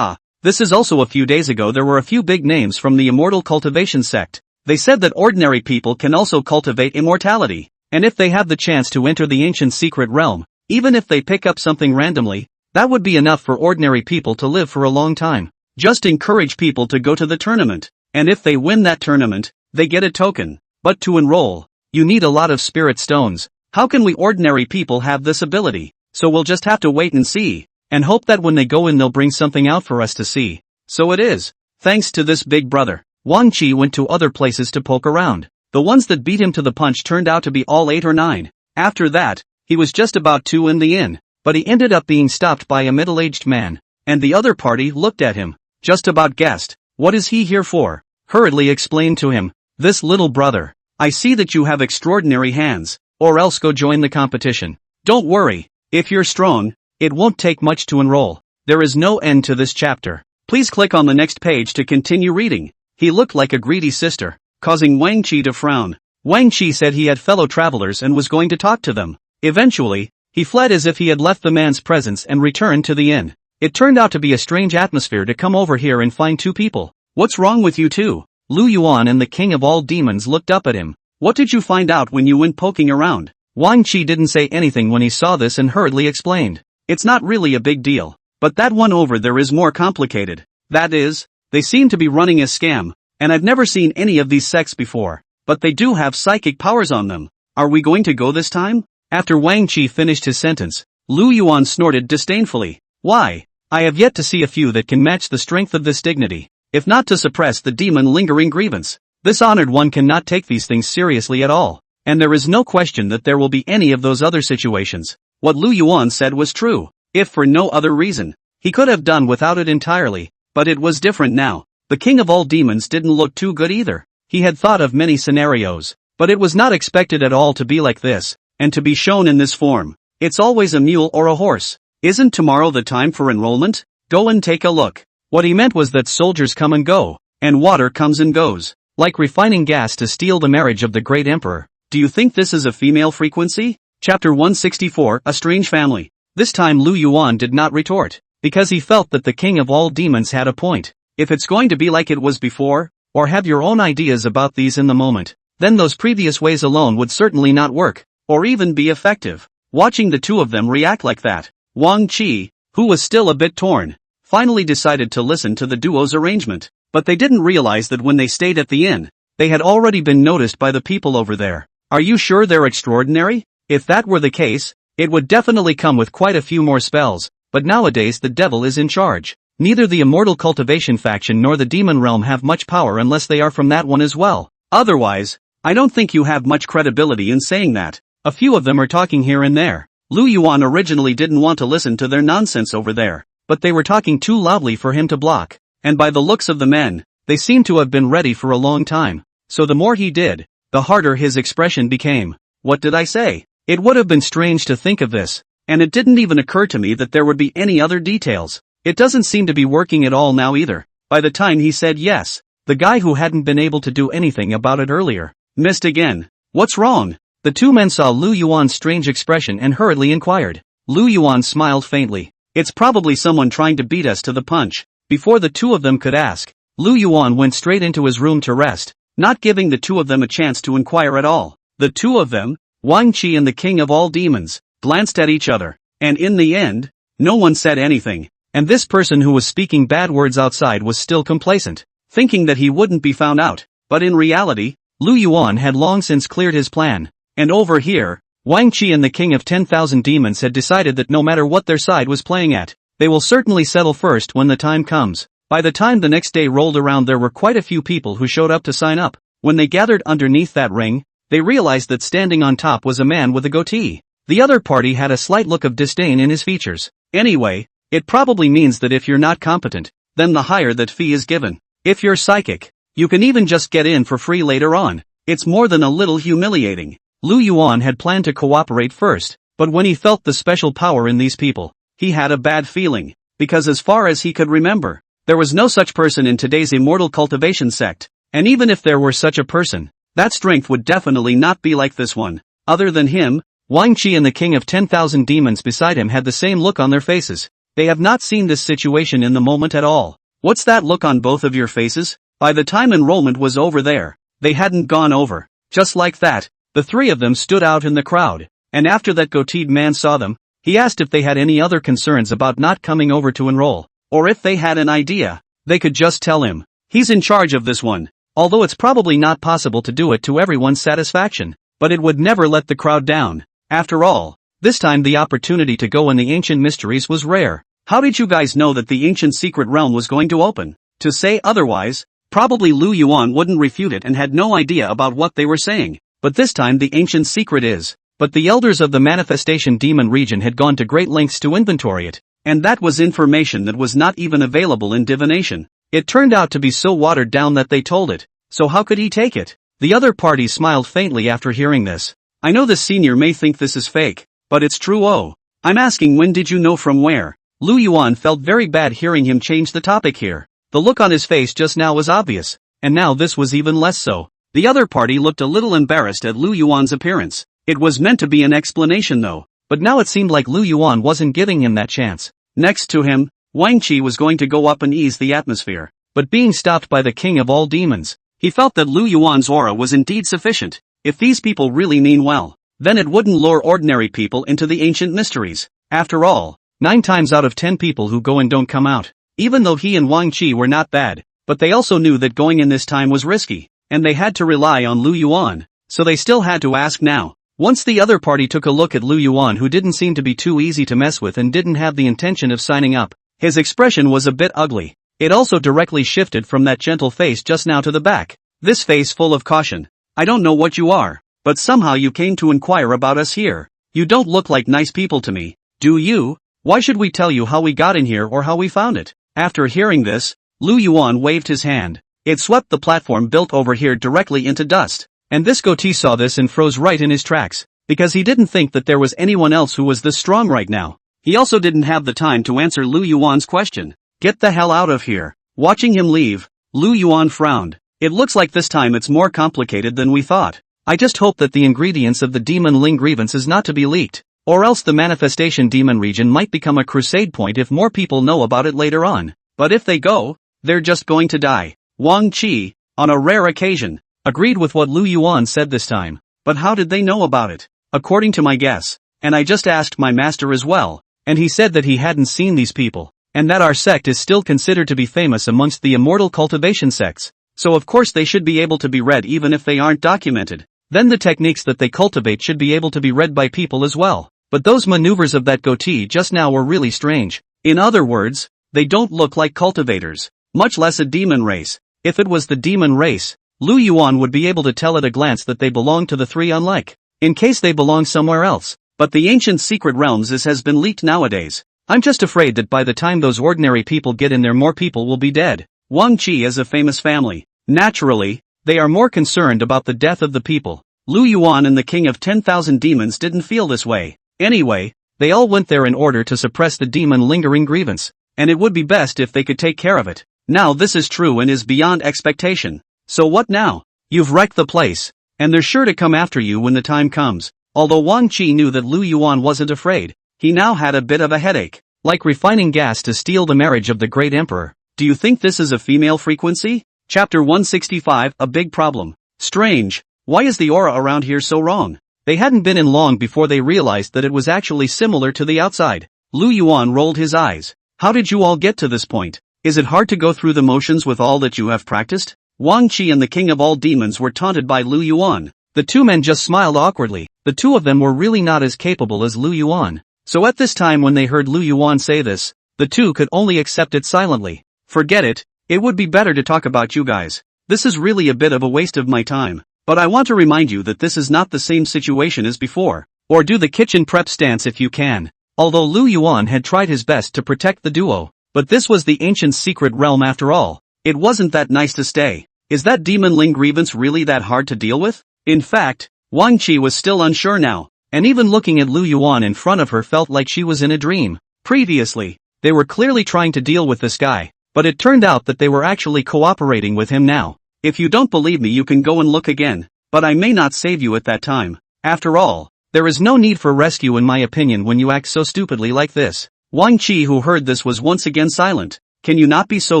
This is also a few days ago there were a few big names from the immortal cultivation sect. They said that ordinary people can also cultivate immortality. And if they have the chance to enter the ancient secret realm, even if they pick up something randomly, that would be enough for ordinary people to live for a long time. Just encourage people to go to the tournament. And if they win that tournament, they get a token. But to enroll, you need a lot of spirit stones. How can we ordinary people have this ability? So we'll just have to wait and see, and hope that when they go in they'll bring something out for us to see. So it is. Thanks to this big brother, Wang Qi went to other places to poke around. The ones that beat him to the punch turned out to be all 8 or 9. After that, he was just about to in the inn, but he ended up being stopped by a middle-aged man, and the other party looked at him, just about guessed. What is he here for? Hurriedly explained to him, this little brother, I see that you have extraordinary hands. Or else go join the competition. Don't worry, if you're strong, it won't take much to enroll. There is no end to this chapter. Please click on the next page to continue reading. He looked like a greedy sister, causing Wang Qi to frown. Wang Qi said he had fellow travelers and was going to talk to them. Eventually, he fled as if he had left the man's presence and returned to the inn. It turned out to be a strange atmosphere to come over here and find two people. What's wrong with you two? Lu Yuan and the king of all demons looked up at him. What did you find out when you went poking around? Wang Qi didn't say anything when he saw this and hurriedly explained. It's not really a big deal. But that one over there is more complicated. That is, they seem to be running a scam, and I've never seen any of these sects before. But they do have psychic powers on them. Are we going to go this time? After Wang Qi finished his sentence, Lu Yuan snorted disdainfully. Why? I have yet to see a few that can match the strength of this dignity, if not to suppress the demon lingering grievance. This honored one cannot take these things seriously at all, and there is no question that there will be any of those other situations. What Lu Yuan said was true, if for no other reason. He could have done without it entirely, but it was different now. The king of all demons didn't look too good either. He had thought of many scenarios, but it was not expected at all to be like this, and to be shown in this form. It's always a mule or a horse. Isn't tomorrow the time for enrollment? Go and take a look. What he meant was that soldiers come and go, and water comes and goes. Like refining gas to steal the marriage of the great emperor. Do you think this is a female frequency? Chapter 164, A Strange Family. This time Lu Yuan did not retort, because he felt that the king of all demons had a point. If it's going to be like it was before, or have your own ideas about these in the moment, then those previous ways alone would certainly not work, or even be effective. Watching the two of them react like that, Wang Qi, who was still a bit torn, finally decided to listen to the duo's arrangement. But they didn't realize that when they stayed at the inn, they had already been noticed by the people over there. Are you sure they're extraordinary? If that were the case, it would definitely come with quite a few more spells, but nowadays the devil is in charge. Neither the immortal cultivation faction nor the demon realm have much power unless they are from that one as well. Otherwise, I don't think you have much credibility in saying that. A few of them are talking here and there. Lu Yuan originally didn't want to listen to their nonsense over there, but they were talking too loudly for him to block. And by the looks of the men, they seemed to have been ready for a long time. So the more he did, the harder his expression became. What did I say? It would have been strange to think of this, and it didn't even occur to me that there would be any other details. It doesn't seem to be working at all now either. By the time he said yes, the guy who hadn't been able to do anything about it earlier, missed again. What's wrong? The two men saw Lu Yuan's strange expression and hurriedly inquired. Lu Yuan smiled faintly. It's probably someone trying to beat us to the punch. Before the two of them could ask, Lu Yuan went straight into his room to rest, not giving the two of them a chance to inquire at all. The two of them, Wang Qi and the king of all demons, glanced at each other, and in the end, no one said anything, and this person who was speaking bad words outside was still complacent, thinking that he wouldn't be found out. But in reality, Lu Yuan had long since cleared his plan. And over here, Wang Qi and the King of 10,000 Demons had decided that no matter what their side was playing at, they will certainly settle first when the time comes. By the time the next day rolled around, there were quite a few people who showed up to sign up. When they gathered underneath that ring, they realized that standing on top was a man with a goatee. The other party had a slight look of disdain in his features. Anyway, it probably means that if you're not competent, then the higher that fee is given. If you're psychic, you can even just get in for free later on. It's more than a little humiliating. Lu Yuan had planned to cooperate first, but when he felt the special power in these people, he had a bad feeling, because as far as he could remember, there was no such person in today's immortal cultivation sect, and even if there were such a person, that strength would definitely not be like this one. Other than him, Wang Qi and the King of 10,000 Demons beside him had the same look on their faces. They have not seen this situation in the moment at all. What's that look on both of your faces? By the time enrollment was over there, they hadn't gone over. Just like that, the three of them stood out in the crowd, and after that goateed man saw them, he asked if they had any other concerns about not coming over to enroll, or if they had an idea, they could just tell him. He's in charge of this one, although it's probably not possible to do it to everyone's satisfaction, but it would never let the crowd down. After all, this time the opportunity to go in the ancient mysteries was rare. How did you guys know that the ancient secret realm was going to open? To say otherwise, probably Lu Yuan wouldn't refute it and had no idea about what they were saying. But this time the ancient secret is. But the elders of the manifestation demon region had gone to great lengths to inventory it, and that was information that was not even available in divination. It turned out to be so watered down that they told it, so how could he take it? The other party smiled faintly after hearing this. I know the senior may think this is fake, but it's true. Oh, I'm asking, when did you know from where? Lu Yuan felt very bad hearing him change the topic here. The look on his face just now was obvious, and now this was even less so. The other party looked a little embarrassed at Lu Yuan's appearance. It was meant to be an explanation though, but now it seemed like Lu Yuan wasn't giving him that chance. Next to him, Wang Qi was going to go up and ease the atmosphere, but being stopped by the king of all demons, he felt that Lu Yuan's aura was indeed sufficient. If these people really mean well, then it wouldn't lure ordinary people into the ancient mysteries. After all, 9 times out of 10 people who go in don't come out. Even though he and Wang Qi were not bad, but they also knew that going in this time was risky, and they had to rely on Lu Yuan, so they still had to ask now. Once the other party took a look at Lu Yuan, who didn't seem to be too easy to mess with and didn't have the intention of signing up, his expression was a bit ugly. It also directly shifted from that gentle face just now to the back, this face full of caution. I don't know what you are, but somehow you came to inquire about us here. You don't look like nice people to me, do you? Why should we tell you how we got in here or how we found it? After hearing this, Lu Yuan waved his hand. It swept the platform built over here directly into dust, and this goatee saw this and froze right in his tracks, because he didn't think that there was anyone else who was this strong right now. He also didn't have the time to answer Lu Yuan's question. Get the hell out of here. Watching him leave, Lu Yuan frowned. It looks like this time it's more complicated than we thought. I just hope that the ingredients of the demon Ling grievance is not to be leaked, or else the manifestation demon region might become a crusade point if more people know about it later on. But if they go, they're just going to die. Wang Qi, on a rare occasion, agreed with what Lu Yuan said this time. But how did they know about it? According to my guess, and I just asked my master as well, and he said that he hadn't seen these people, and that our sect is still considered to be famous amongst the immortal cultivation sects. So of course they should be able to be read even if they aren't documented. Then the techniques that they cultivate should be able to be read by people as well. But those maneuvers of that goatee just now were really strange. In other words, they don't look like cultivators, much less a demon race. If it was the demon race, Lu Yuan would be able to tell at a glance that they belong to the three unlike, in case they belong somewhere else. But the ancient secret realms has been leaked nowadays. I'm just afraid that by the time those ordinary people get in there, more people will be dead. Wang Qi is a famous family. Naturally, they are more concerned about the death of the people. Lu Yuan and the King of 10,000 Demons didn't feel this way. Anyway, they all went there in order to suppress the demon lingering grievance, and it would be best if they could take care of it. Now this is true and is beyond expectation. So what now? You've wrecked the place, and they're sure to come after you when the time comes. Although Wang Qi knew that Lu Yuan wasn't afraid, he now had a bit of a headache. Like refining gas to steal the marriage of the great emperor. Do you think this is a female frequency? Chapter 165, a big problem. Strange, why is the aura around here so wrong? They hadn't been in long before they realized that it was actually similar to the outside. Lu Yuan rolled his eyes. How did you all get to this point? Is it hard to go through the motions with all that you have practiced? Wang Qi and the king of all demons were taunted by Lu Yuan. The two men just smiled awkwardly. The two of them were really not as capable as Lu Yuan. So at this time when they heard Lu Yuan say this, the two could only accept it silently. Forget it, it would be better to talk about you guys. This is really a bit of a waste of my time. But I want to remind you that this is not the same situation as before. Or do the kitchen prep stance if you can. Although Lu Yuan had tried his best to protect the duo. But this was the ancient secret realm after all. It wasn't that nice to stay. Is that demon Ling grievance really that hard to deal with? In fact, Wang Qi was still unsure now. And even looking at Lu Yuan in front of her felt like she was in a dream. Previously, they were clearly trying to deal with this guy. But it turned out that they were actually cooperating with him now. If you don't believe me you can go and look again, but I may not save you at that time. After all, there is no need for rescue in my opinion when you act so stupidly like this. Wang Qi who heard this was once again silent. Can you not be so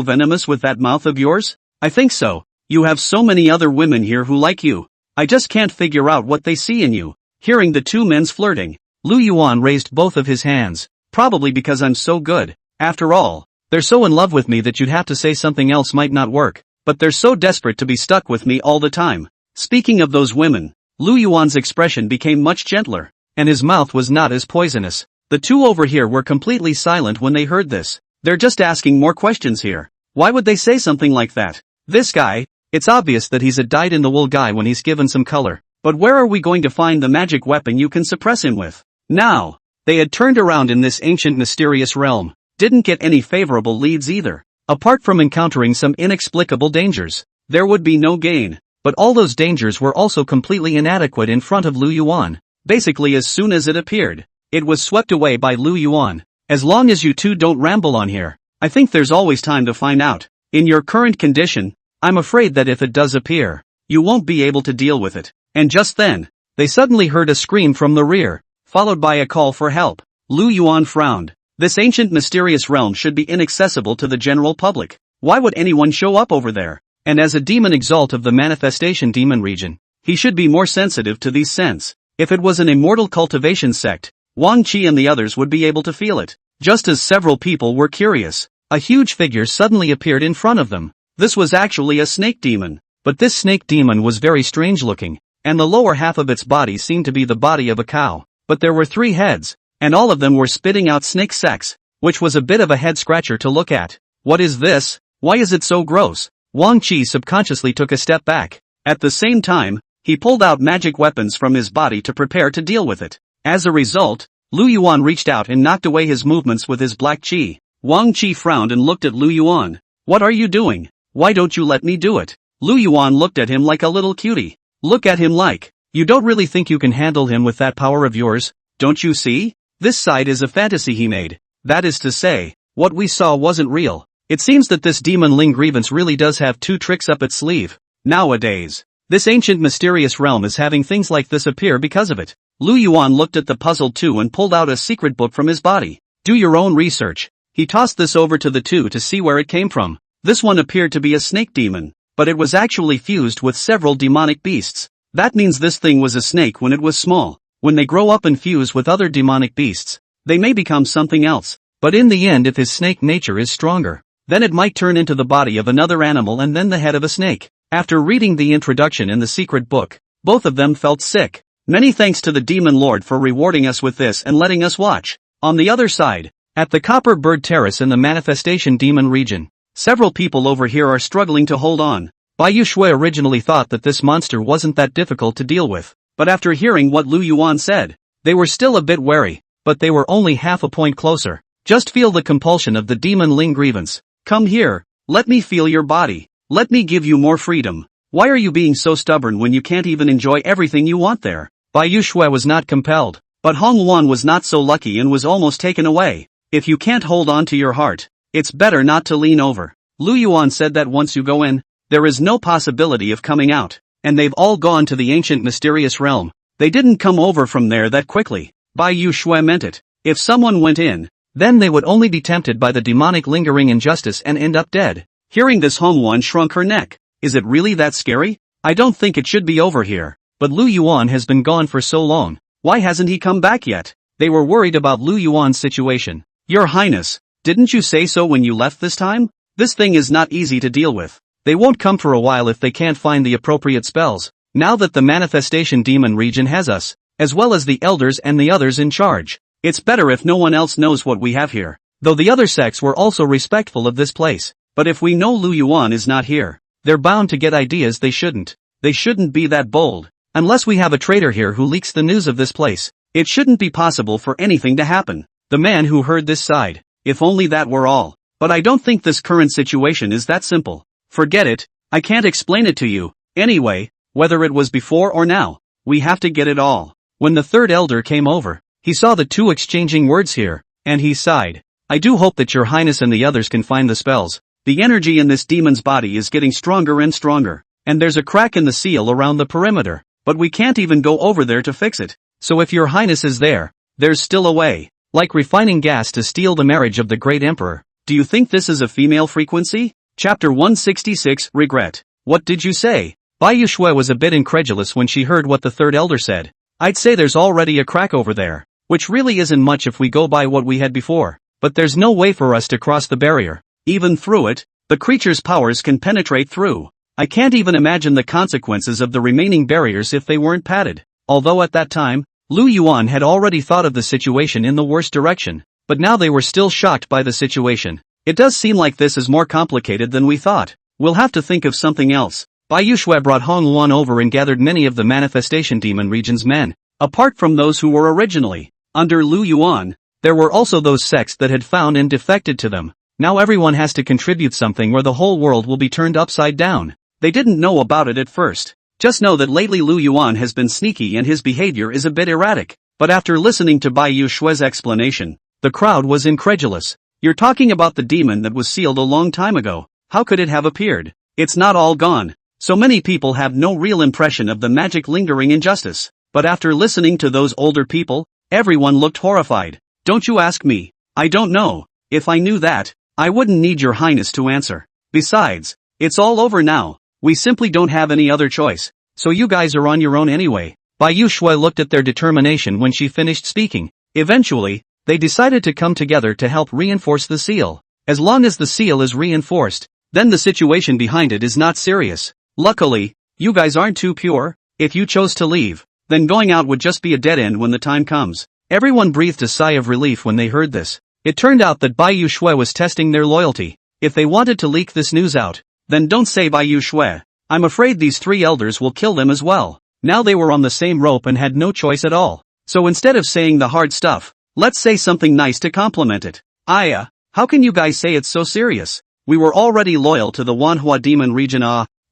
venomous with that mouth of yours? I think so. You have so many other women here who like you. I just can't figure out what they see in you. Hearing the two men's flirting, Lu Yuan raised both of his hands. Probably because I'm so good. After all, they're so in love with me that you'd have to say something else might not work. But they're so desperate to be stuck with me all the time. Speaking of those women, Lu Yuan's expression became much gentler, and his mouth was not as poisonous. The two over here were completely silent when they heard this. They're just asking more questions here. Why would they say something like that? This guy, it's obvious that he's a dyed-in-the-wool guy when he's given some color. But where are we going to find the magic weapon you can suppress him with? Now, they had turned around in this ancient mysterious realm. Didn't get any favorable leads either. Apart from encountering some inexplicable dangers, there would be no gain. But all those dangers were also completely inadequate in front of Lu Yuan. Basically as soon as it appeared, it was swept away by Lu Yuan. As long as you two don't ramble on here, I think there's always time to find out. In your current condition, I'm afraid that if it does appear, you won't be able to deal with it. And just then, they suddenly heard a scream from the rear, followed by a call for help. Lu Yuan frowned. This ancient mysterious realm should be inaccessible to the general public. Why would anyone show up over there? And as a demon exalt of the manifestation demon region, he should be more sensitive to these scents. If it was an immortal cultivation sect, Wang Qi and the others would be able to feel it. Just as several people were curious, a huge figure suddenly appeared in front of them. This was actually a snake demon. But this snake demon was very strange looking, and the lower half of its body seemed to be the body of a cow. But there were 3 heads. And all of them were spitting out snake sex, which was a bit of a head-scratcher to look at. What is this? Why is it so gross? Wang Qi subconsciously took a step back. At the same time, he pulled out magic weapons from his body to prepare to deal with it. As a result, Lu Yuan reached out and knocked away his movements with his black qi. Wang Qi frowned and looked at Lu Yuan. What are you doing? Why don't you let me do it? Lu Yuan looked at him like a little cutie. Look at him like, you don't really think you can handle him with that power of yours, don't you see? This side is a fantasy he made. That is to say, what we saw wasn't real. It seems that this demon Ling grievance really does have 2 tricks up its sleeve. Nowadays, this ancient mysterious realm is having things like this appear because of it. Lu Yuan looked at the puzzle too and pulled out a secret book from his body. Do your own research. He tossed this over to the two to see where it came from. This one appeared to be a snake demon, but it was actually fused with several demonic beasts. That means this thing was a snake when it was small. When they grow up and fuse with other demonic beasts, they may become something else. But in the end if his snake nature is stronger, then it might turn into the body of another animal and then the head of a snake. After reading the introduction in the secret book, both of them felt sick. Many thanks to the Demon Lord for rewarding us with this and letting us watch. On the other side, at the Copper Bird Terrace in the Manifestation Demon region, several people over here are struggling to hold on. Bai Yuxue originally thought that this monster wasn't that difficult to deal with. But after hearing what Lu Yuan said, they were still a bit wary, but they were only half a point closer. Just feel the compulsion of the demon Ling grievance. Come here, let me feel your body. Let me give you more freedom. Why are you being so stubborn when you can't even enjoy everything you want there? Bai Yuxue was not compelled, but Hong Wan was not so lucky and was almost taken away. If you can't hold on to your heart, it's better not to lean over. Lu Yuan said that once you go in, there is no possibility of coming out. And they've all gone to the ancient mysterious realm. They didn't come over from there that quickly. Bai Yuxue meant it. If someone went in, then they would only be tempted by the demonic lingering injustice and end up dead. Hearing this Hong Wan shrunk her neck. Is it really that scary? I don't think it should be over here. But Lu Yuan has been gone for so long. Why hasn't he come back yet? They were worried about Lu Yuan's situation. Your Highness, Didn't you say so when you left this time? This thing is not easy to deal with. They won't come for a while if they can't find the appropriate spells. Now that the manifestation demon region has us, as well as the elders and the others in charge, it's better if no one else knows what we have here. Though the other sects were also respectful of this place. But if we know Lu Yuan is not here, they're bound to get ideas they shouldn't. They shouldn't be that bold. Unless we have a traitor here who leaks the news of this place, it shouldn't be possible for anything to happen. The man who heard this sighed. If only that were all. But I don't think this current situation is that simple. Forget it, I can't explain it to you. Anyway, whether it was before or now, we have to get it all. When the third elder came over, he saw the two exchanging words here, and he sighed. I do hope that your highness and the others can find the spells. The energy in this demon's body is getting stronger and stronger, and there's a crack in the seal around the perimeter, but we can't even go over there to fix it. So if your highness is there, there's still a way. Like refining gas to steal the marriage of the great emperor. Do you think this is a female frequency? Chapter 166, Regret. What did you say? Bai Yuxue was a bit incredulous when she heard what the third elder said. I'd say there's already a crack over there, which really isn't much if we go by what we had before, but there's no way for us to cross the barrier. Even through it, the creature's powers can penetrate through. I can't even imagine the consequences of the remaining barriers if they weren't padded. Although at that time, Lu Yuan had already thought of the situation in the worst direction, but now they were still shocked by the situation. It does seem like this is more complicated than we thought. We'll have to think of something else. Bai Yuxue brought Hong Luan over and gathered many of the manifestation demon region's men. Apart from those who were originally under Lu Yuan, there were also those sects that had found and defected to them. Now everyone has to contribute something or the whole world will be turned upside down. They didn't know about it at first. Just know that lately Lu Yuan has been sneaky and his behavior is a bit erratic. But after listening to Bai Yushue's explanation, the crowd was incredulous. You're talking about the demon that was sealed a long time ago. How could it have appeared? It's not all gone. So many people have no real impression of the magic lingering injustice. But after listening to those older people, everyone looked horrified. Don't you ask me. I don't know. If I knew that, I wouldn't need your highness to answer. Besides, it's all over now. We simply don't have any other choice. So you guys are on your own anyway. Bai Yuxue looked at their determination when she finished speaking. Eventually, they decided to come together to help reinforce the seal. As long as the seal is reinforced, then the situation behind it is not serious. Luckily, you guys aren't too pure. If you chose to leave, then going out would just be a dead end when the time comes. Everyone breathed a sigh of relief when they heard this. It turned out that Bai Yuxue was testing their loyalty. If they wanted to leak this news out, then don't say Bai Yuxue. I'm afraid these three elders will kill them as well. Now they were on the same rope and had no choice at all. So instead of saying the hard stuff, let's say something nice to compliment it. Aya, how can you guys say it's so serious? We were already loyal to the Manhwa demon region.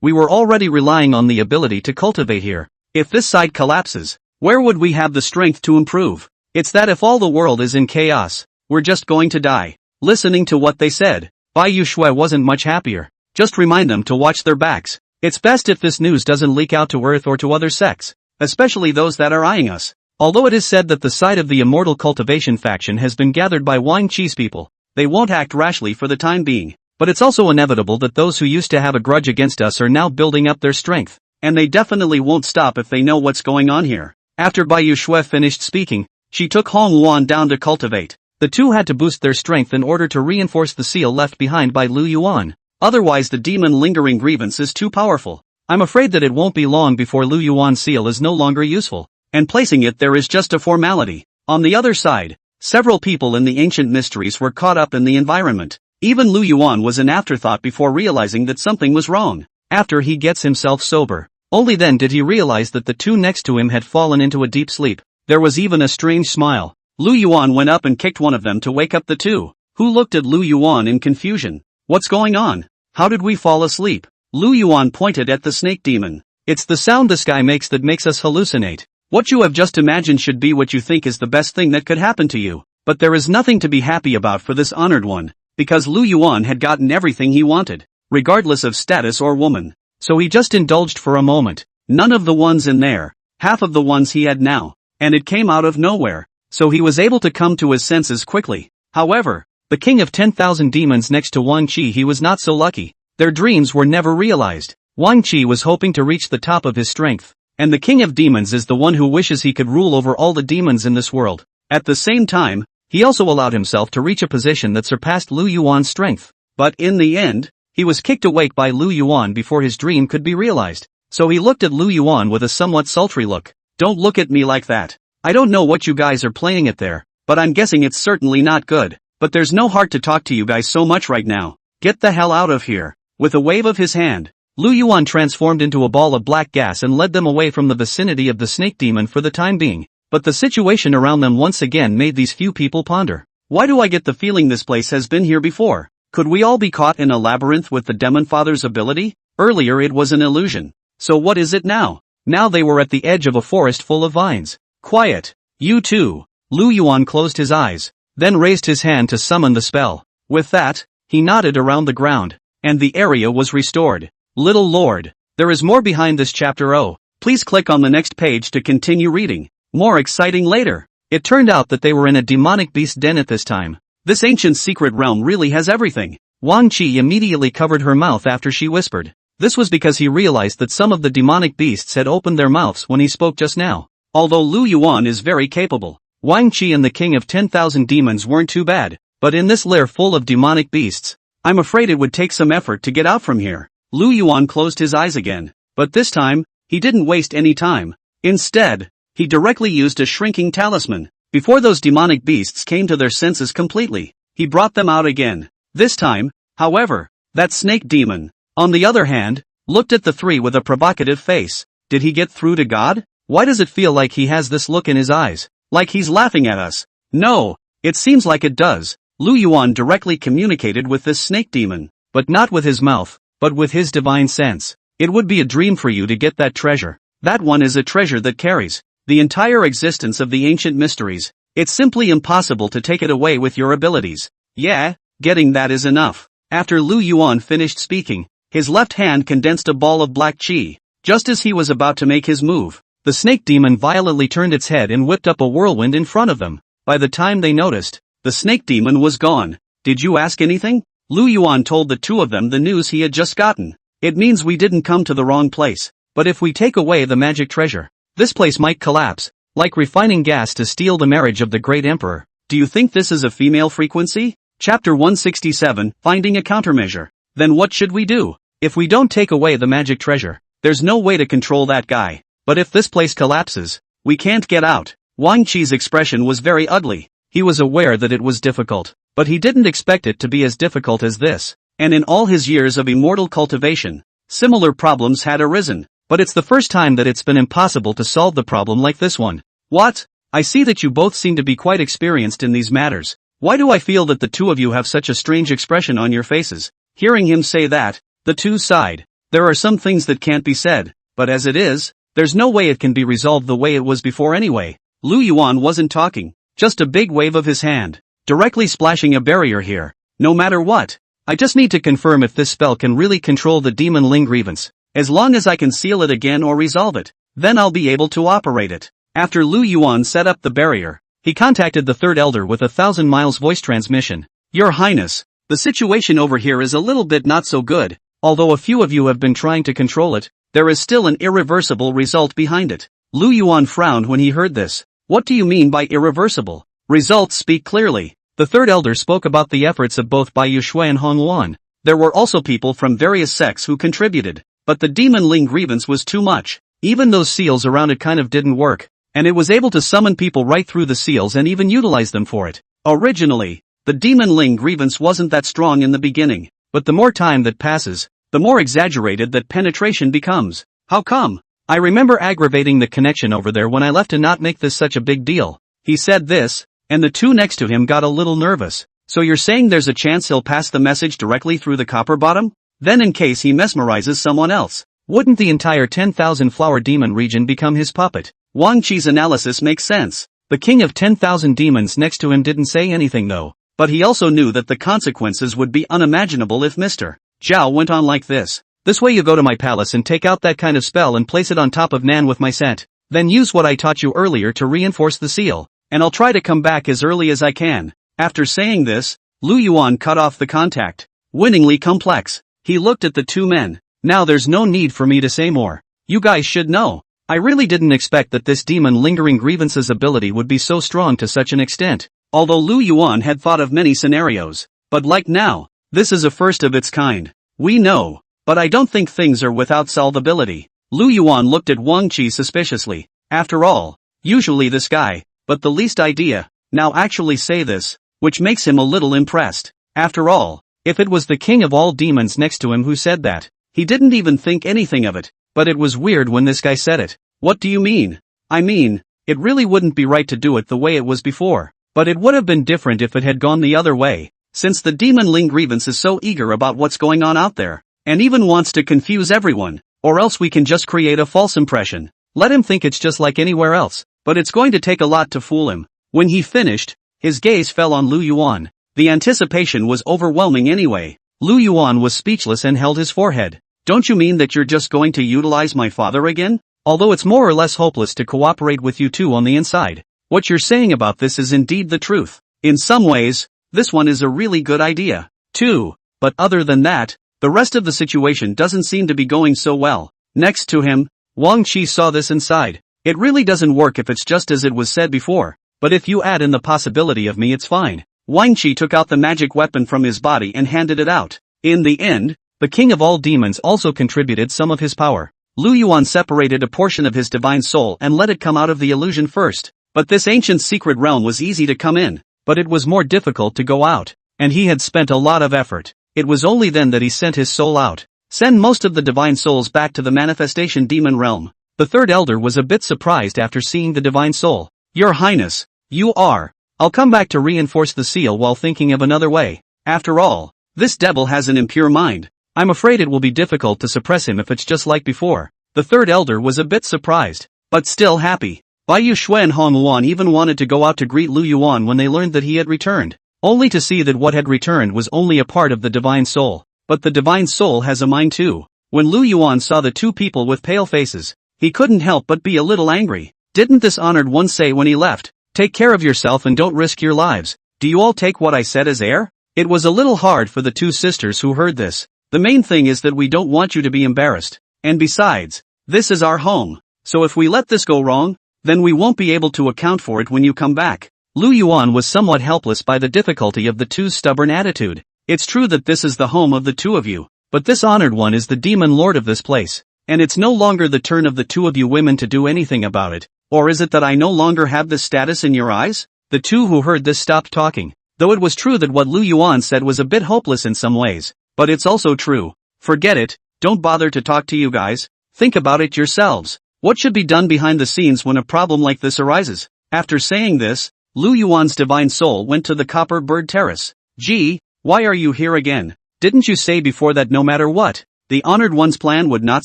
We were already relying on the ability to cultivate here. If this side collapses, where would we have the strength to improve? It's that if all the world is in chaos, we're just going to die. Listening to what they said, Bai Yuxue wasn't much happier. Just remind them to watch their backs. It's best if this news doesn't leak out to Earth or to other sects, especially those that are eyeing us. Although it is said that the side of the immortal cultivation faction has been gathered by Wang Chi's people, they won't act rashly for the time being. But it's also inevitable that those who used to have a grudge against us are now building up their strength, and they definitely won't stop if they know what's going on here. After Bai Yuxue finished speaking, she took Hong Luan down to cultivate. The two had to boost their strength in order to reinforce the seal left behind by Lu Yuan. Otherwise the demon lingering grievance is too powerful. I'm afraid that it won't be long before Lu Yuan's seal is no longer useful, and placing it there is just a formality. On the other side, several people in the ancient mysteries were caught up in the environment. Even Lu Yuan was an afterthought before realizing that something was wrong. After he gets himself sober, only then did he realize that the two next to him had fallen into a deep sleep. There was even a strange smile. Lu Yuan went up and kicked one of them to wake up the two, who looked at Lu Yuan in confusion. What's going on? How did we fall asleep? Lu Yuan pointed at the snake demon. It's the sound this guy makes that makes us hallucinate. What you have just imagined should be what you think is the best thing that could happen to you. But there is nothing to be happy about for this honored one, because Lu Yuan had gotten everything he wanted, regardless of status or woman. So he just indulged for a moment. None of the ones in there, half of the ones he had now, and it came out of nowhere. So he was able to come to his senses quickly. However, the king of 10,000 demons next to Wang Qi, he was not so lucky. Their dreams were never realized. Wang Qi was hoping to reach the top of his strength, and the king of demons is the one who wishes he could rule over all the demons in this world. At the same time, he also allowed himself to reach a position that surpassed Lu Yuan's strength. But in the end, he was kicked awake by Lu Yuan before his dream could be realized. So he looked at Lu Yuan with a somewhat sultry look. Don't look at me like that. I don't know what you guys are playing at there, but I'm guessing it's certainly not good. But there's no heart to talk to you guys so much right now. Get the hell out of here. With a wave of his hand, Lu Yuan transformed into a ball of black gas and led them away from the vicinity of the snake demon for the time being. But the situation around them once again made these few people ponder. Why do I get the feeling this place has been here before? Could we all be caught in a labyrinth with the Demon Father's ability? Earlier it was an illusion. So what is it now? Now they were at the edge of a forest full of vines. Quiet. You too. Lu Yuan closed his eyes, then raised his hand to summon the spell. With that, he nodded around the ground, and the area was restored. Little Lord, there is more behind this chapter. Oh, please click on the next page to continue reading. More exciting later. It turned out that they were in a demonic beast den at this time. This ancient secret realm really has everything. Wang Qi immediately covered her mouth after she whispered. This was because he realized that some of the demonic beasts had opened their mouths when he spoke just now. Although Lu Yuan is very capable, Wang Qi and the king of 10,000 demons weren't too bad. But in this lair full of demonic beasts, I'm afraid it would take some effort to get out from here. Lu Yuan closed his eyes again. But this time, he didn't waste any time. Instead, he directly used a shrinking talisman. Before those demonic beasts came to their senses completely, he brought them out again. This time, however, that snake demon, on the other hand, looked at the three with a provocative face. Did he get through to God? Why does it feel like he has this look in his eyes? Like he's laughing at us? No, it seems like it does. Lu Yuan directly communicated with this snake demon, but not with his mouth, but with his divine sense. It would be a dream for you to get that treasure. That one is a treasure that carries the entire existence of the ancient mysteries. It's simply impossible to take it away with your abilities. Yeah, getting that is enough. After Lu Yuan finished speaking, his left hand condensed a ball of black qi. Just as he was about to make his move, the snake demon violently turned its head and whipped up a whirlwind in front of them. By the time they noticed, the snake demon was gone. Did you ask anything? Lu Yuan told the two of them the news he had just gotten. It means we didn't come to the wrong place. But if we take away the magic treasure, this place might collapse, like refining gas to steal the marriage of the great emperor. Do you think this is a female frequency? Chapter 167, Finding a Countermeasure. Then what should we do? If we don't take away the magic treasure, there's no way to control that guy. But if this place collapses, we can't get out. Wang Qi's expression was very ugly. He was aware that it was difficult, but he didn't expect it to be as difficult as this. And in all his years of immortal cultivation, similar problems had arisen. But it's the first time that it's been impossible to solve the problem like this one. What? I see that you both seem to be quite experienced in these matters. Why do I feel that the two of you have such a strange expression on your faces? Hearing him say that, the two sighed. There are some things that can't be said, but as it is, there's no way it can be resolved the way it was before anyway. Lu Yuan wasn't talking, just a big wave of his hand, directly splashing a barrier here. No matter what, I just need to confirm if this spell can really control the demon Ling grievance. As long as I can seal it again or resolve it, then I'll be able to operate it. After Lu Yuan set up the barrier, he contacted the third elder with 1,000 miles voice transmission. Your Highness, the situation over here is a little bit not so good. Although a few of you have been trying to control it, there is still an irreversible result behind it. Lu Yuan frowned when he heard this. What do you mean by irreversible? Results speak clearly. The third elder spoke about the efforts of both Bai Yushui and Hong Yuan. There were also people from various sects who contributed. But the demon Ling grievance was too much. Even those seals around it kind of didn't work, and it was able to summon people right through the seals and even utilize them for it. Originally, the demon Ling grievance wasn't that strong in the beginning, but the more time that passes, the more exaggerated that penetration becomes. How come? I remember aggravating the connection over there when I left to not make this such a big deal. He said this, and the two next to him got a little nervous. So you're saying there's a chance he'll pass the message directly through the copper bottom? Then in case he mesmerizes someone else, wouldn't the entire 10,000 flower demon region become his puppet? Wang Qi's analysis makes sense. The king of 10,000 demons next to him didn't say anything though, but he also knew that the consequences would be unimaginable if Mr. Zhao went on like this. This way you go to my palace and take out that kind of spell and place it on top of Nan with my scent. Then use what I taught you earlier to reinforce the seal, and I'll try to come back as early as I can. After saying this, Lu Yuan cut off the contact. Winningly complex. He looked at the two men. Now there's no need for me to say more. You guys should know. I really didn't expect that this demon lingering grievances ability would be so strong to such an extent. although Lu Yuan had thought of many scenarios. But like now, this is a first of its kind. We know, but I don't think things are without solvability. Lu Yuan looked at Wang Qi suspiciously. After all, usually this guy, but the least idea, now actually say this, which makes him a little impressed. After all, if it was the king of all demons next to him who said that, he didn't even think anything of it, but it was weird when this guy said it. What do you mean? I mean, it really wouldn't be right to do it the way it was before, but it would have been different if it had gone the other way, since the demon Ling Grievance is so eager about what's going on out there, and even wants to confuse everyone, or else we can just create a false impression. Let him think it's just like anywhere else, but it's going to take a lot to fool him. When he finished, his gaze fell on Lu Yuan. The anticipation was overwhelming anyway. Lu Yuan was speechless and held his forehead. Don't you mean that you're just going to utilize my father again? Although it's more or less hopeless to cooperate with you two on the inside. What you're saying about this is indeed the truth. In some ways, this one is a really good idea, too. But other than that, the rest of the situation doesn't seem to be going so well. Next to him, Wang Qi saw this and sighed. It really doesn't work if it's just as it was said before, but if you add in the possibility of me it's fine. Wang Qi took out the magic weapon from his body and handed it out. In the end, the king of all demons also contributed some of his power. Lu Yuan separated a portion of his divine soul and let it come out of the illusion first. But this ancient secret realm was easy to come in, but it was more difficult to go out, and he had spent a lot of effort. It was only then that he sent his soul out. Send most of the divine souls back to the manifestation demon realm. The third elder was a bit surprised after seeing the divine soul. Your Highness, you are. I'll come back to reinforce the seal while thinking of another way. After all, this devil has an impure mind. I'm afraid it will be difficult to suppress him if it's just like before. The third elder was a bit surprised, but still happy. Bai Yuxue and Han Luan even wanted to go out to greet Lu Yuan when they learned that he had returned, only to see that what had returned was only a part of the divine soul. But the divine soul has a mind too. When Lu Yuan saw the two people with pale faces, he couldn't help but be a little angry. Didn't this honored one say when he left, "Take care of yourself and don't risk your lives"? Do you all take what I said as air? It was a little hard for the two sisters who heard this. The main thing is that we don't want you to be embarrassed. And besides, this is our home. So if we let this go wrong, then we won't be able to account for it when you come back. Lu Yuan was somewhat helpless by the difficulty of the two's stubborn attitude. It's true that this is the home of the two of you, but this honored one is the demon lord of this place, and it's no longer the turn of the two of you women to do anything about it. Or is it that I no longer have this status in your eyes? The two who heard this stopped talking, though it was true that what Lu Yuan said was a bit hopeless in some ways, but it's also true. Forget it, don't bother to talk to you guys, think about it yourselves. What should be done behind the scenes when a problem like this arises? After saying this, Lu Yuan's divine soul went to the copper bird terrace. Gee, why are you here again? Didn't you say before that no matter what, the honored one's plan would not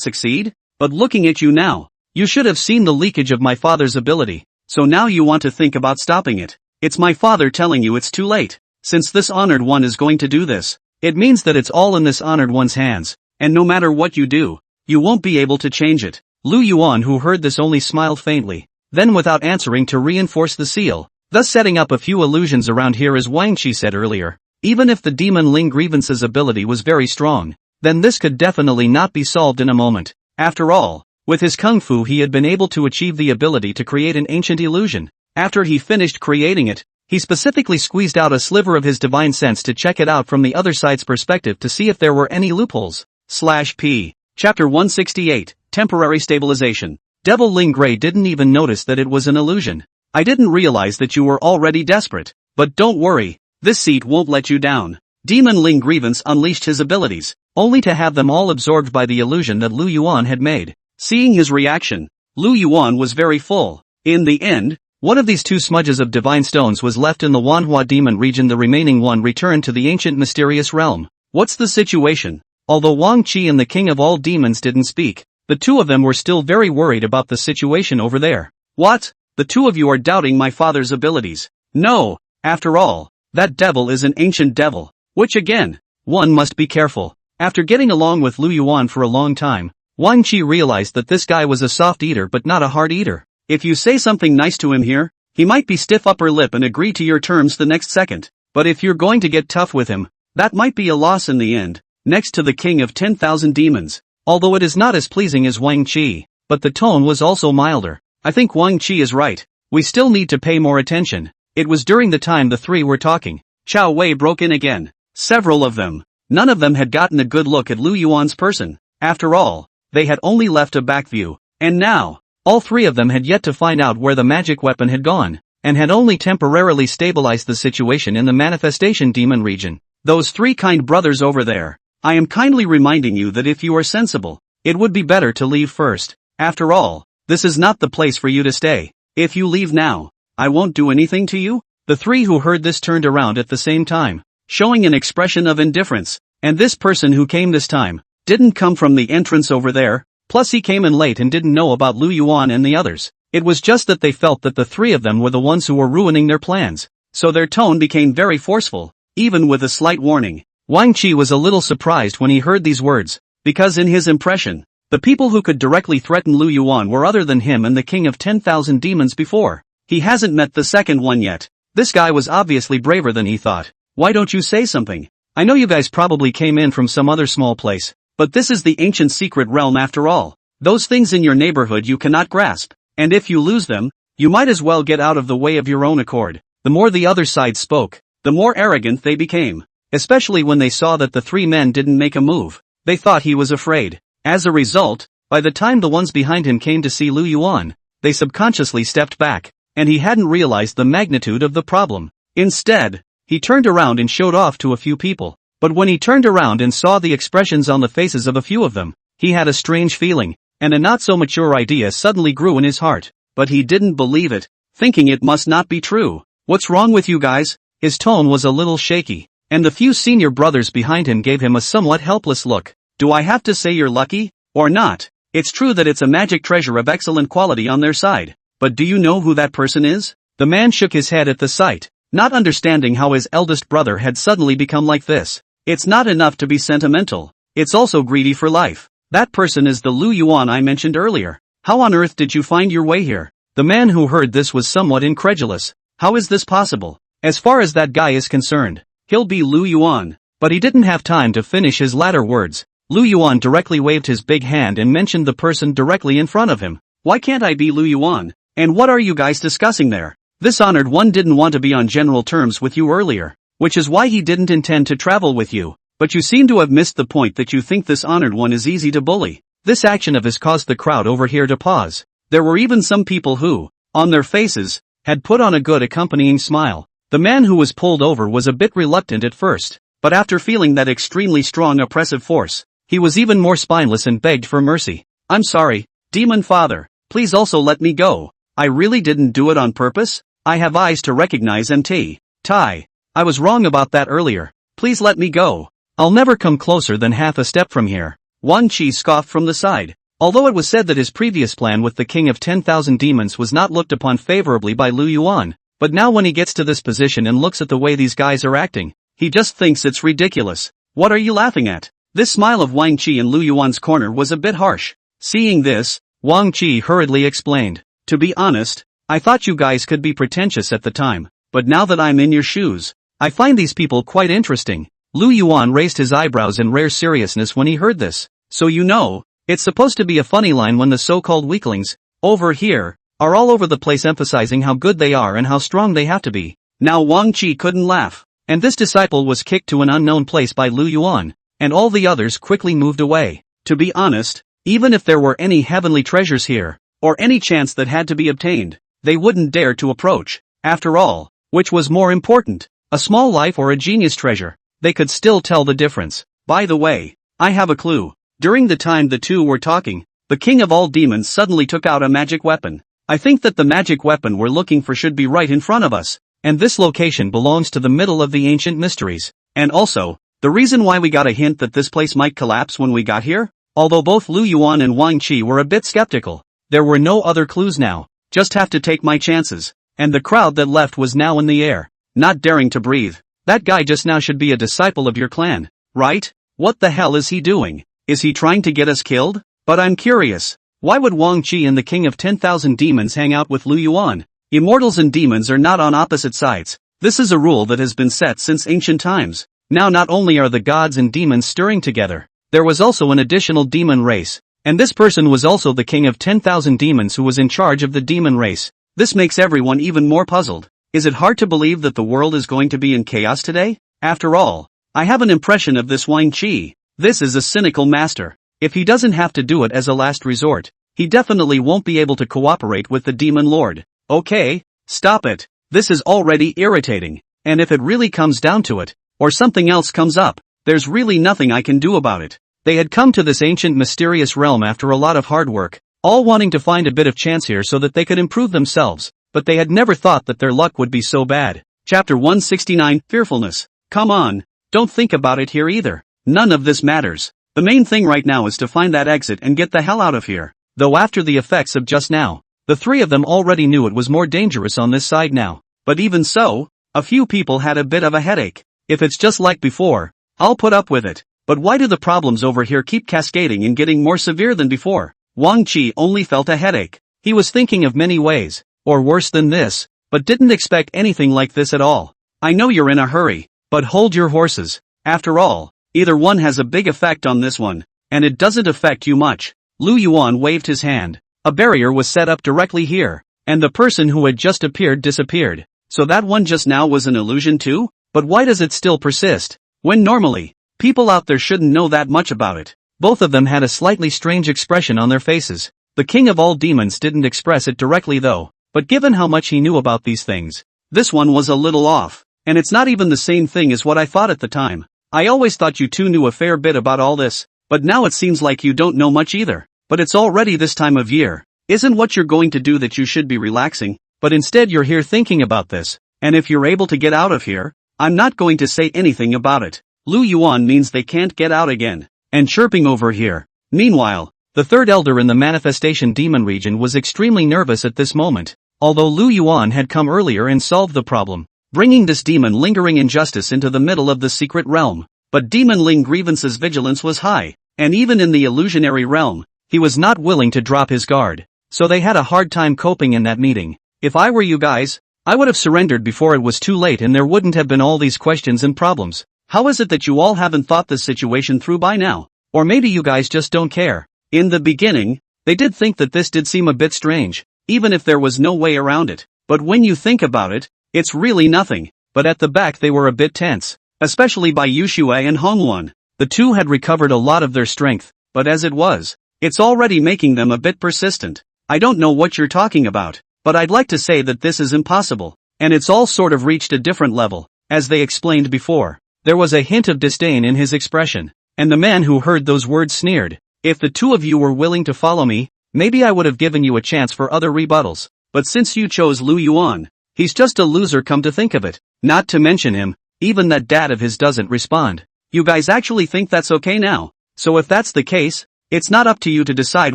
succeed? But looking at you now, you should have seen the leakage of my father's ability, so now you want to think about stopping it. It's my father telling you it's too late. Since this honored one is going to do this, it means that it's all in this honored one's hands, and no matter what you do, you won't be able to change it. Lu Yuan, who heard this, only smiled faintly, then without answering to reinforce the seal, thus setting up a few illusions around here as Wang Qi said earlier. Even if the demon Ling Grievance's ability was very strong, then this could definitely not be solved in a moment. After all, with his kung fu he had been able to achieve the ability to create an ancient illusion. After he finished creating it, he specifically squeezed out a sliver of his divine sense to check it out from the other side's perspective to see if there were any loopholes. /P. Chapter 168, Temporary Stabilization. Devil Ling Gray didn't even notice that it was an illusion. I didn't realize that you were already desperate. But don't worry, this seat won't let you down. Demon Ling Grievance unleashed his abilities, only to have them all absorbed by the illusion that Lu Yuan had made. Seeing his reaction, Lu Yuan was very full. In the end, one of these two smudges of divine stones was left in the Manhwa demon region. The remaining one returned to the ancient mysterious realm. What's the situation? Although Wang Qi and the king of all demons didn't speak, the two of them were still very worried about the situation over there. What? The two of you are doubting my father's abilities? No, after all, that devil is an ancient devil. Which again, one must be careful. After getting along with Lu Yuan for a long time, Wang Qi realized that this guy was a soft eater but not a hard eater. If you say something nice to him here, he might be stiff upper lip and agree to your terms the next second. But if you're going to get tough with him, that might be a loss in the end. Next to the king of 10,000 demons, although it is not as pleasing as Wang Qi, but the tone was also milder. I think Wang Qi is right. We still need to pay more attention. It was during the time the three were talking. Xiao Wei broke in again. Several of them. None of them had gotten a good look at Lu Yuan's person. After all, they had only left a back view. And now, all three of them had yet to find out where the magic weapon had gone, and had only temporarily stabilized the situation in the manifestation demon region. Those three kind brothers over there. I am kindly reminding you that if you are sensible, it would be better to leave first. After all, this is not the place for you to stay. If you leave now, I won't do anything to you. The three who heard this turned around at the same time, showing an expression of indifference. And this person who came this time didn't come from the entrance over there, plus he came in late and didn't know about Lu Yuan and the others. It was just that they felt that the three of them were the ones who were ruining their plans. So their tone became very forceful, even with a slight warning. Wang Qi was a little surprised when he heard these words, because in his impression, the people who could directly threaten Lu Yuan were other than him and the king of 10,000 demons before. He hasn't met the second one yet. This guy was obviously braver than he thought. Why don't you say something? I know you guys probably came in from some other small place, but this is the ancient secret realm after all. Those things in your neighborhood you cannot grasp, and if you lose them, you might as well get out of the way of your own accord. The more the other side spoke, the more arrogant they became. Especially when they saw that the three men didn't make a move. They thought he was afraid. As a result, by the time the ones behind him came to see Lu Yuan, they subconsciously stepped back, and he hadn't realized the magnitude of the problem. Instead, he turned around and showed off to a few people. But when he turned around and saw the expressions on the faces of a few of them, he had a strange feeling, and a not-so-mature idea suddenly grew in his heart. But he didn't believe it, thinking it must not be true. What's wrong with you guys? His tone was a little shaky, and the few senior brothers behind him gave him a somewhat helpless look. Do I have to say you're lucky, or not? It's true that it's a magic treasure of excellent quality on their side, but do you know who that person is? The man shook his head at the sight, not understanding how his eldest brother had suddenly become like this. It's not enough to be sentimental, it's also greedy for life. That person is the Lu Yuan I mentioned earlier. How on earth did you find your way here? The man who heard this was somewhat incredulous. How is this possible? As far as that guy is concerned, he'll be Lu Yuan. But he didn't have time to finish his latter words. Lu Yuan directly waved his big hand and mentioned the person directly in front of him. Why can't I be Lu Yuan? And what are you guys discussing there? This honored one didn't want to be on general terms with you earlier, which is why he didn't intend to travel with you. But you seem to have missed the point that you think this honored one is easy to bully. This action of his caused the crowd over here to pause. There were even some people who, on their faces, had put on a good accompanying smile. The man who was pulled over was a bit reluctant at first, but after feeling that extremely strong oppressive force, he was even more spineless and begged for mercy. I'm sorry, Demon Father, please also let me go. I really didn't do it on purpose. I have eyes to recognize MT. Tai. I was wrong about that earlier. Please let me go. I'll never come closer than half a step from here. Wang Qi scoffed from the side. Although it was said that his previous plan with the king of 10,000 demons was not looked upon favorably by Lu Yuan, but now when he gets to this position and looks at the way these guys are acting, he just thinks it's ridiculous. What are you laughing at? This smile of Wang Qi in Lu Yuan's corner was a bit harsh. Seeing this, Wang Qi hurriedly explained. To be honest, I thought you guys could be pretentious at the time, but now that I'm in your shoes, I find these people quite interesting. Lu Yuan raised his eyebrows in rare seriousness when he heard this. So you know, it's supposed to be a funny line when the so-called weaklings, over here, are all over the place emphasizing how good they are and how strong they have to be. Now Wang Qi couldn't laugh, and this disciple was kicked to an unknown place by Lu Yuan, and all the others quickly moved away. To be honest, even if there were any heavenly treasures here, or any chance that had to be obtained, they wouldn't dare to approach. After all, which was more important, a small life or a genius treasure? They could still tell the difference. By the way, I have a clue. During the time the two were talking, the king of all demons suddenly took out a magic weapon. I think that the magic weapon we're looking for should be right in front of us, and this location belongs to the middle of the ancient mysteries. And also, the reason why we got a hint that this place might collapse when we got here? Although both Lu Yuan and Wang Qi were a bit skeptical, there were no other clues now. Just have to take my chances. And the crowd that left was now in the air, not daring to breathe. That guy just now should be a disciple of your clan, right? What the hell is he doing? Is he trying to get us killed? But I'm curious. Why would Wang Qi and the king of 10,000 demons hang out with Lu Yuan? Immortals and demons are not on opposite sides. This is a rule that has been set since ancient times. Now not only are the gods and demons stirring together, there was also an additional demon race. And this person was also the king of 10,000 demons who was in charge of the demon race. This makes everyone even more puzzled. Is it hard to believe that the world is going to be in chaos today? After all, I have an impression of this Wang Qi. This is a cynical master. If he doesn't have to do it as a last resort, he definitely won't be able to cooperate with the Demon Lord. Okay, stop it. This is already irritating. And if it really comes down to it, or something else comes up, there's really nothing I can do about it. They had come to this ancient mysterious realm after a lot of hard work, all wanting to find a bit of chance here so that they could improve themselves, but they had never thought that their luck would be so bad. Chapter 169, Fearfulness. Come on, don't think about it here either. None of this matters. The main thing right now is to find that exit and get the hell out of here. Though after the effects of just now, the three of them already knew it was more dangerous on this side now. But even so, a few people had a bit of a headache. If it's just like before, I'll put up with it. But why do the problems over here keep cascading and getting more severe than before? Wang Qi only felt a headache. He was thinking of many ways, or worse than this, but didn't expect anything like this at all. I know you're in a hurry, but hold your horses. After all, either one has a big effect on this one, and it doesn't affect you much. Lu Yuan waved his hand. A barrier was set up directly here, and the person who had just appeared disappeared. So that one just now was an illusion too? But why does it still persist? When normally, people out there shouldn't know that much about it. Both of them had a slightly strange expression on their faces. The king of all demons didn't express it directly though, but given how much he knew about these things, this one was a little off. And it's not even the same thing as what I thought at the time. I always thought you two knew a fair bit about all this, but now it seems like you don't know much either. But it's already this time of year. Isn't what you're going to do that you should be relaxing, but instead you're here thinking about this, and if you're able to get out of here, I'm not going to say anything about it. Lu Yuan means they can't get out again, and chirping over here. Meanwhile, the third elder in the manifestation demon region was extremely nervous at this moment, although Lu Yuan had come earlier and solved the problem, bringing this demon lingering injustice into the middle of the secret realm. But Demon Ling Grievance's vigilance was high, and even in the illusionary realm, he was not willing to drop his guard. So they had a hard time coping in that meeting. If I were you guys, I would have surrendered before it was too late and there wouldn't have been all these questions and problems. How is it that you all haven't thought this situation through by now? Or maybe you guys just don't care. In the beginning, they did think that this did seem a bit strange, even if there was no way around it. But when you think about it, it's really nothing. But at the back they were a bit tense, especially by Yushui and Hongluan. The two had recovered a lot of their strength, but as it was, it's already making them a bit persistent. I don't know what you're talking about, but I'd like to say that this is impossible, and it's all sort of reached a different level, as they explained before. There was a hint of disdain in his expression, and the man who heard those words sneered. If the two of you were willing to follow me, maybe I would have given you a chance for other rebuttals, but since you chose Lu Yuan, he's just a loser come to think of it. Not to mention him, even that dad of his doesn't respond. You guys actually think that's okay now? So if that's the case, it's not up to you to decide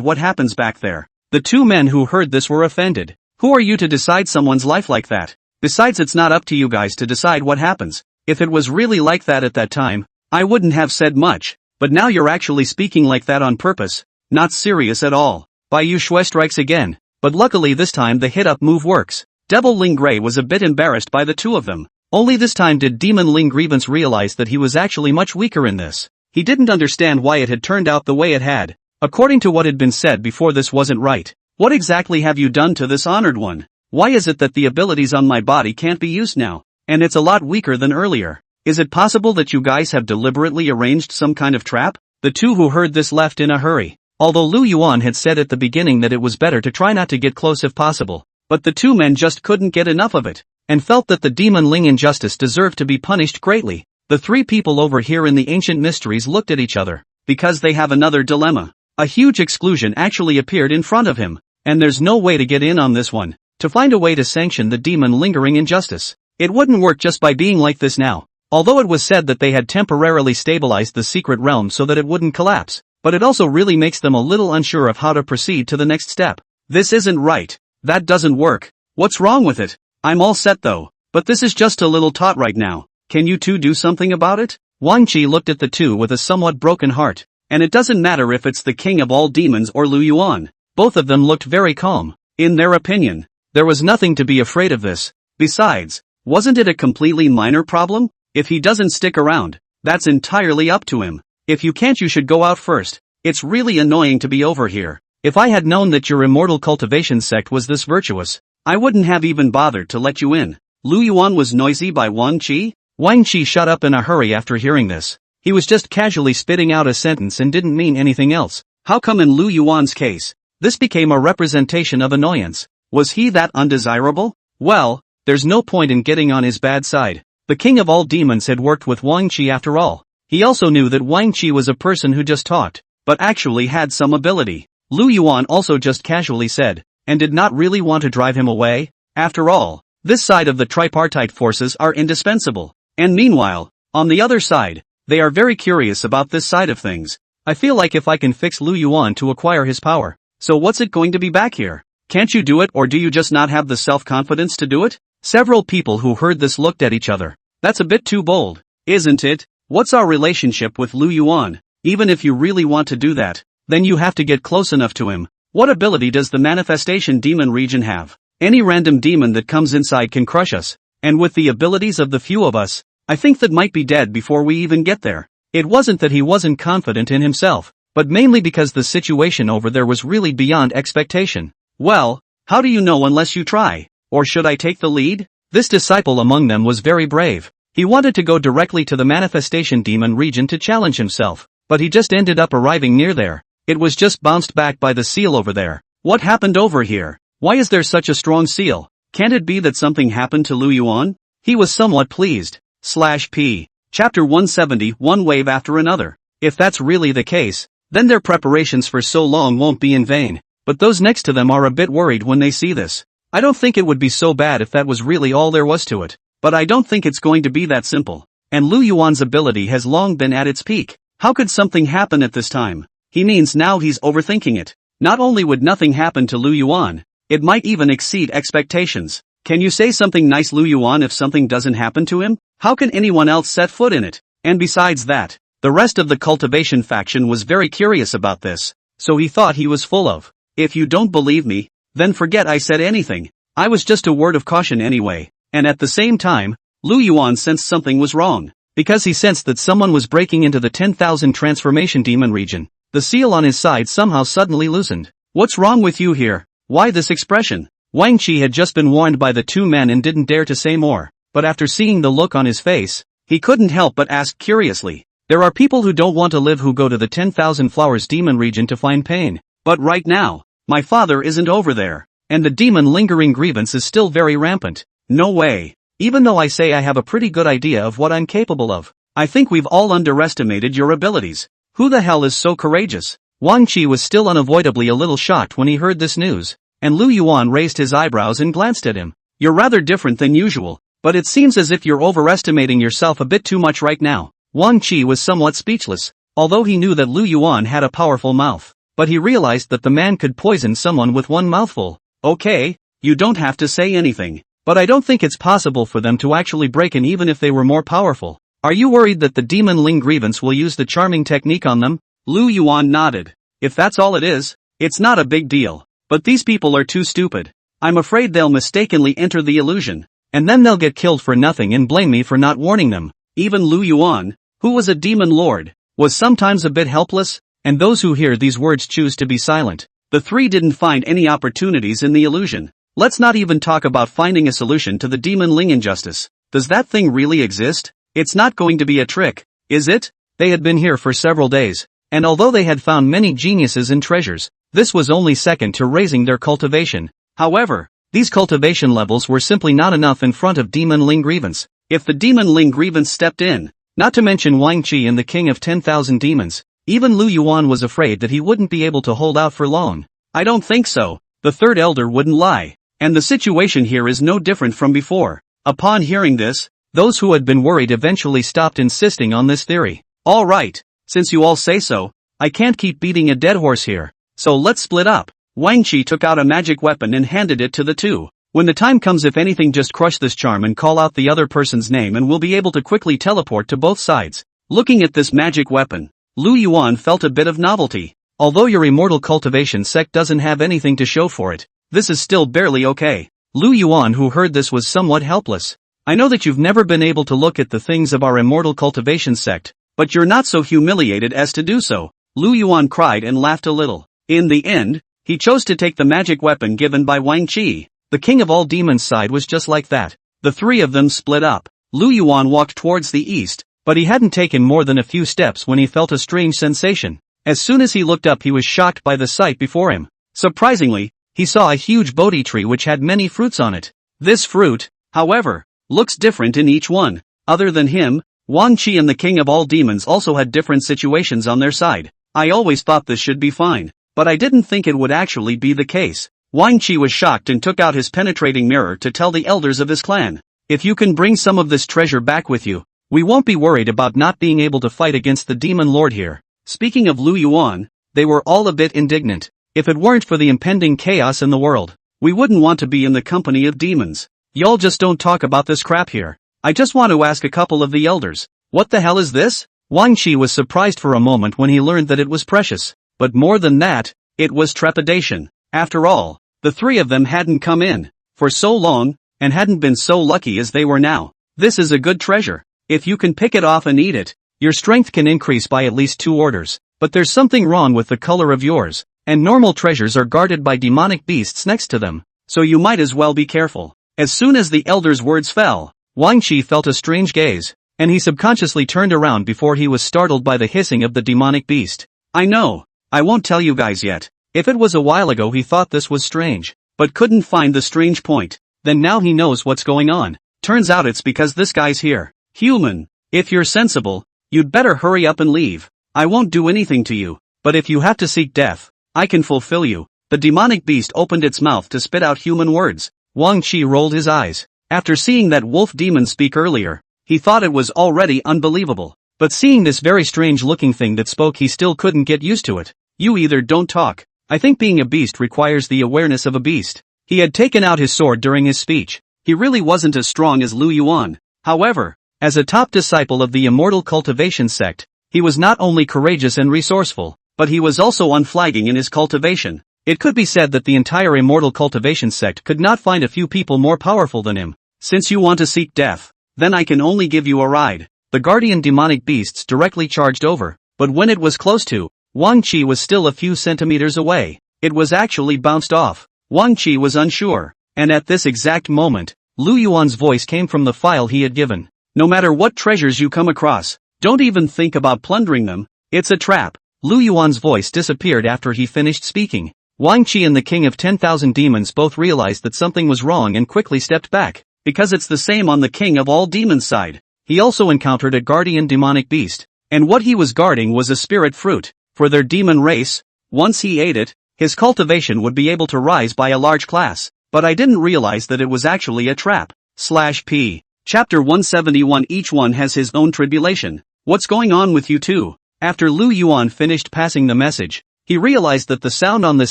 what happens back there. The two men who heard this were offended. Who are you to decide someone's life like that? Besides, it's not up to you guys to decide what happens. If it was really like that at that time, I wouldn't have said much, but now you're actually speaking like that on purpose. Not serious at all. Bai Yushui strikes again, but luckily this time the hit-up move works. Devil Ling Gray was a bit embarrassed by the two of them. Only this time did Demon Ling Grievance realize that he was actually much weaker in this. He didn't understand why it had turned out the way it had. According to what had been said before, this wasn't right. What exactly have you done to this honored one? Why is it that the abilities on my body can't be used now? And it's a lot weaker than earlier. Is it possible that you guys have deliberately arranged some kind of trap? The two who heard this left in a hurry. Although Lu Yuan had said at the beginning that it was better to try not to get close if possible, but the two men just couldn't get enough of it, and felt that the Demon Ling injustice deserved to be punished greatly. The three people over here in the ancient mysteries looked at each other, because they have another dilemma. A huge exclusion actually appeared in front of him, and there's no way to get in on this one. To find a way to sanction the demon lingering injustice. It wouldn't work just by being like this now. Although it was said that they had temporarily stabilized the secret realm so that it wouldn't collapse, but it also really makes them a little unsure of how to proceed to the next step. This isn't right. That doesn't work. What's wrong with it? I'm all set though, but this is just a little taut right now. Can you two do something about it? Wang Qi looked at the two with a somewhat broken heart. And it doesn't matter if it's the king of all demons or Lu Yuan. Both of them looked very calm. In their opinion, there was nothing to be afraid of this. Besides, wasn't it a completely minor problem? If he doesn't stick around, that's entirely up to him. If you can't, you should go out first. It's really annoying to be over here. If I had known that your immortal cultivation sect was this virtuous, I wouldn't have even bothered to let you in. Lu Yuan was noisy by Wang Qi? Wang Qi shut up in a hurry after hearing this. He was just casually spitting out a sentence and didn't mean anything else. How come in Lu Yuan's case, this became a representation of annoyance? Was he that undesirable? Well, there's no point in getting on his bad side. The king of all demons had worked with Wang Qi after all. He also knew that Wang Qi was a person who just talked, but actually had some ability. Lu Yuan also just casually said, and did not really want to drive him away. After all, this side of the tripartite forces are indispensable. And meanwhile, on the other side, they are very curious about this side of things. I feel like if I can fix Lu Yuan to acquire his power, so what's it going to be back here? Can't you do it, or do you just not have the self-confidence to do it? Several people who heard this looked at each other. That's a bit too bold, isn't it? What's our relationship with Lu Yuan? Even if you really want to do that, then you have to get close enough to him. What ability does the manifestation demon region have? Any random demon that comes inside can crush us, and with the abilities of the few of us, I think that might be dead before we even get there. It wasn't that he wasn't confident in himself, but mainly because the situation over there was really beyond expectation. Well, how do you know unless you try? Or should I take the lead? This disciple among them was very brave. He wanted to go directly to the manifestation demon region to challenge himself, but he just ended up arriving near there. It was just bounced back by the seal over there. What happened over here? Why is there such a strong seal? Can't it be that something happened to Lu Yuan? He was somewhat pleased. /P. Chapter 170, one wave after another. If that's really the case, then their preparations for so long won't be in vain. But those next to them are a bit worried when they see this. I don't think it would be so bad if that was really all there was to it. But I don't think it's going to be that simple. And Lu Yuan's ability has long been at its peak. How could something happen at this time? He means now he's overthinking it. Not only would nothing happen to Lu Yuan, it might even exceed expectations. Can you say something nice, Lu Yuan, if something doesn't happen to him? How can anyone else set foot in it? And besides that, the rest of the cultivation faction was very curious about this, so he thought he was full of. If you don't believe me, then forget I said anything. I was just a word of caution anyway. And at the same time, Lu Yuan sensed something was wrong, because he sensed that someone was breaking into the 10,000 transformation demon region. The seal on his side somehow suddenly loosened. What's wrong with you here? Why this expression? Wang Qi had just been warned by the two men and didn't dare to say more, but after seeing the look on his face, he couldn't help but ask curiously. There are people who don't want to live who go to the 10,000 flowers demon region to find pain. But right now, my father isn't over there, and the demon lingering grievance is still very rampant. No way. Even though I say I have a pretty good idea of what I'm capable of, I think we've all underestimated your abilities. Who the hell is so courageous? Wang Qi was still unavoidably a little shocked when he heard this news, and Lu Yuan raised his eyebrows and glanced at him. You're rather different than usual, but it seems as if you're overestimating yourself a bit too much right now. Wang Qi was somewhat speechless, although he knew that Lu Yuan had a powerful mouth, but he realized that the man could poison someone with one mouthful. Okay, you don't have to say anything, but I don't think it's possible for them to actually break in even if they were more powerful. Are you worried that the demon Ling grievance will use the charming technique on them? Lu Yuan nodded. If that's all it is, it's not a big deal. But these people are too stupid. I'm afraid they'll mistakenly enter the illusion, and then they'll get killed for nothing and blame me for not warning them. Even Lu Yuan, who was a demon lord, was sometimes a bit helpless, and those who hear these words choose to be silent. The three didn't find any opportunities in the illusion. Let's not even talk about finding a solution to the demon Ling injustice. Does that thing really exist? It's not going to be a trick, is it? They had been here for several days, and although they had found many geniuses and treasures, this was only second to raising their cultivation. However, these cultivation levels were simply not enough in front of demon Ling grievance. If the demon Ling grievance stepped in, not to mention Wang Qi and the king of 10,000 demons, even Lu Yuan was afraid that he wouldn't be able to hold out for long. I don't think so. The third elder wouldn't lie. And the situation here is no different from before. Upon hearing this, those who had been worried eventually stopped insisting on this theory. All right, since you all say so, I can't keep beating a dead horse here. So let's split up. Wang Qi took out a magic weapon and handed it to the two. When the time comes, if anything, just crush this charm and call out the other person's name and we'll be able to quickly teleport to both sides. Looking at this magic weapon, Lu Yuan felt a bit of novelty. Although your immortal cultivation sect doesn't have anything to show for it, this is still barely okay. Lu Yuan, who heard this, was somewhat helpless. I know that you've never been able to look at the things of our immortal cultivation sect, but you're not so humiliated as to do so. Lu Yuan cried and laughed a little. In the end, he chose to take the magic weapon given by Wang Qi. The king of all demons side was just like that. The three of them split up. Lu Yuan walked towards the east, but he hadn't taken more than a few steps when he felt a strange sensation. As soon as he looked up, he was shocked by the sight before him. Surprisingly, he saw a huge Bodhi tree which had many fruits on it. This fruit, however, looks different in each one. Other than him, Wang Qi and the king of all demons also had different situations on their side. I always thought this should be fine, but I didn't think it would actually be the case. Wang Qi was shocked and took out his penetrating mirror to tell the elders of his clan. If you can bring some of this treasure back with you, we won't be worried about not being able to fight against the demon lord here. Speaking of Lu Yuan, they were all a bit indignant. If it weren't for the impending chaos in the world, we wouldn't want to be in the company of demons. Y'all just don't talk about this crap here. I just want to ask a couple of the elders. What the hell is this? Wang Qi was surprised for a moment when he learned that it was precious. But more than that, it was trepidation. After all, the three of them hadn't come in for so long, and hadn't been so lucky as they were now. This is a good treasure. If you can pick it off and eat it, your strength can increase by at least 2 orders. But there's something wrong with the color of yours, and normal treasures are guarded by demonic beasts next to them, so you might as well be careful. As soon as the elder's words fell, Wang Qi felt a strange gaze, and he subconsciously turned around before he was startled by the hissing of the demonic beast. I know, I won't tell you guys yet. If it was a while ago he thought this was strange, but couldn't find the strange point, then now he knows what's going on. Turns out it's because this guy's here. Human, if you're sensible, you'd better hurry up and leave. I won't do anything to you, but if you have to seek death, I can fulfill you. The demonic beast opened its mouth to spit out human words. Wang Qi rolled his eyes. After seeing that wolf demon speak earlier, he thought it was already unbelievable. But seeing this very strange-looking thing that spoke, he still couldn't get used to it. You either don't talk. I think being a beast requires the awareness of a beast. He had taken out his sword during his speech. He really wasn't as strong as Lu Yuan. However, as a top disciple of the immortal cultivation sect, he was not only courageous and resourceful, but he was also unflagging in his cultivation. It could be said that the entire immortal cultivation sect could not find a few people more powerful than him. Since you want to seek death, then I can only give you a ride. The guardian demonic beasts directly charged over, but when it was close to, Wang Qi was still a few centimeters away. It was actually bounced off. Wang Qi was unsure, and at this exact moment, Lu Yuan's voice came from the file he had given. No matter what treasures you come across, don't even think about plundering them. It's a trap. Lu Yuan's voice disappeared after he finished speaking. Wang Qi and the king of 10,000 demons both realized that something was wrong and quickly stepped back, because it's the same on the king of all demons side. He also encountered a guardian demonic beast, and what he was guarding was a spirit fruit. For their demon race, once he ate it, his cultivation would be able to rise by a large class. But I didn't realize that it was actually a trap. /P. Chapter 171. Each one has his own tribulation. What's going on with you two? After Lu Yuan finished passing the message, he realized that the sound on this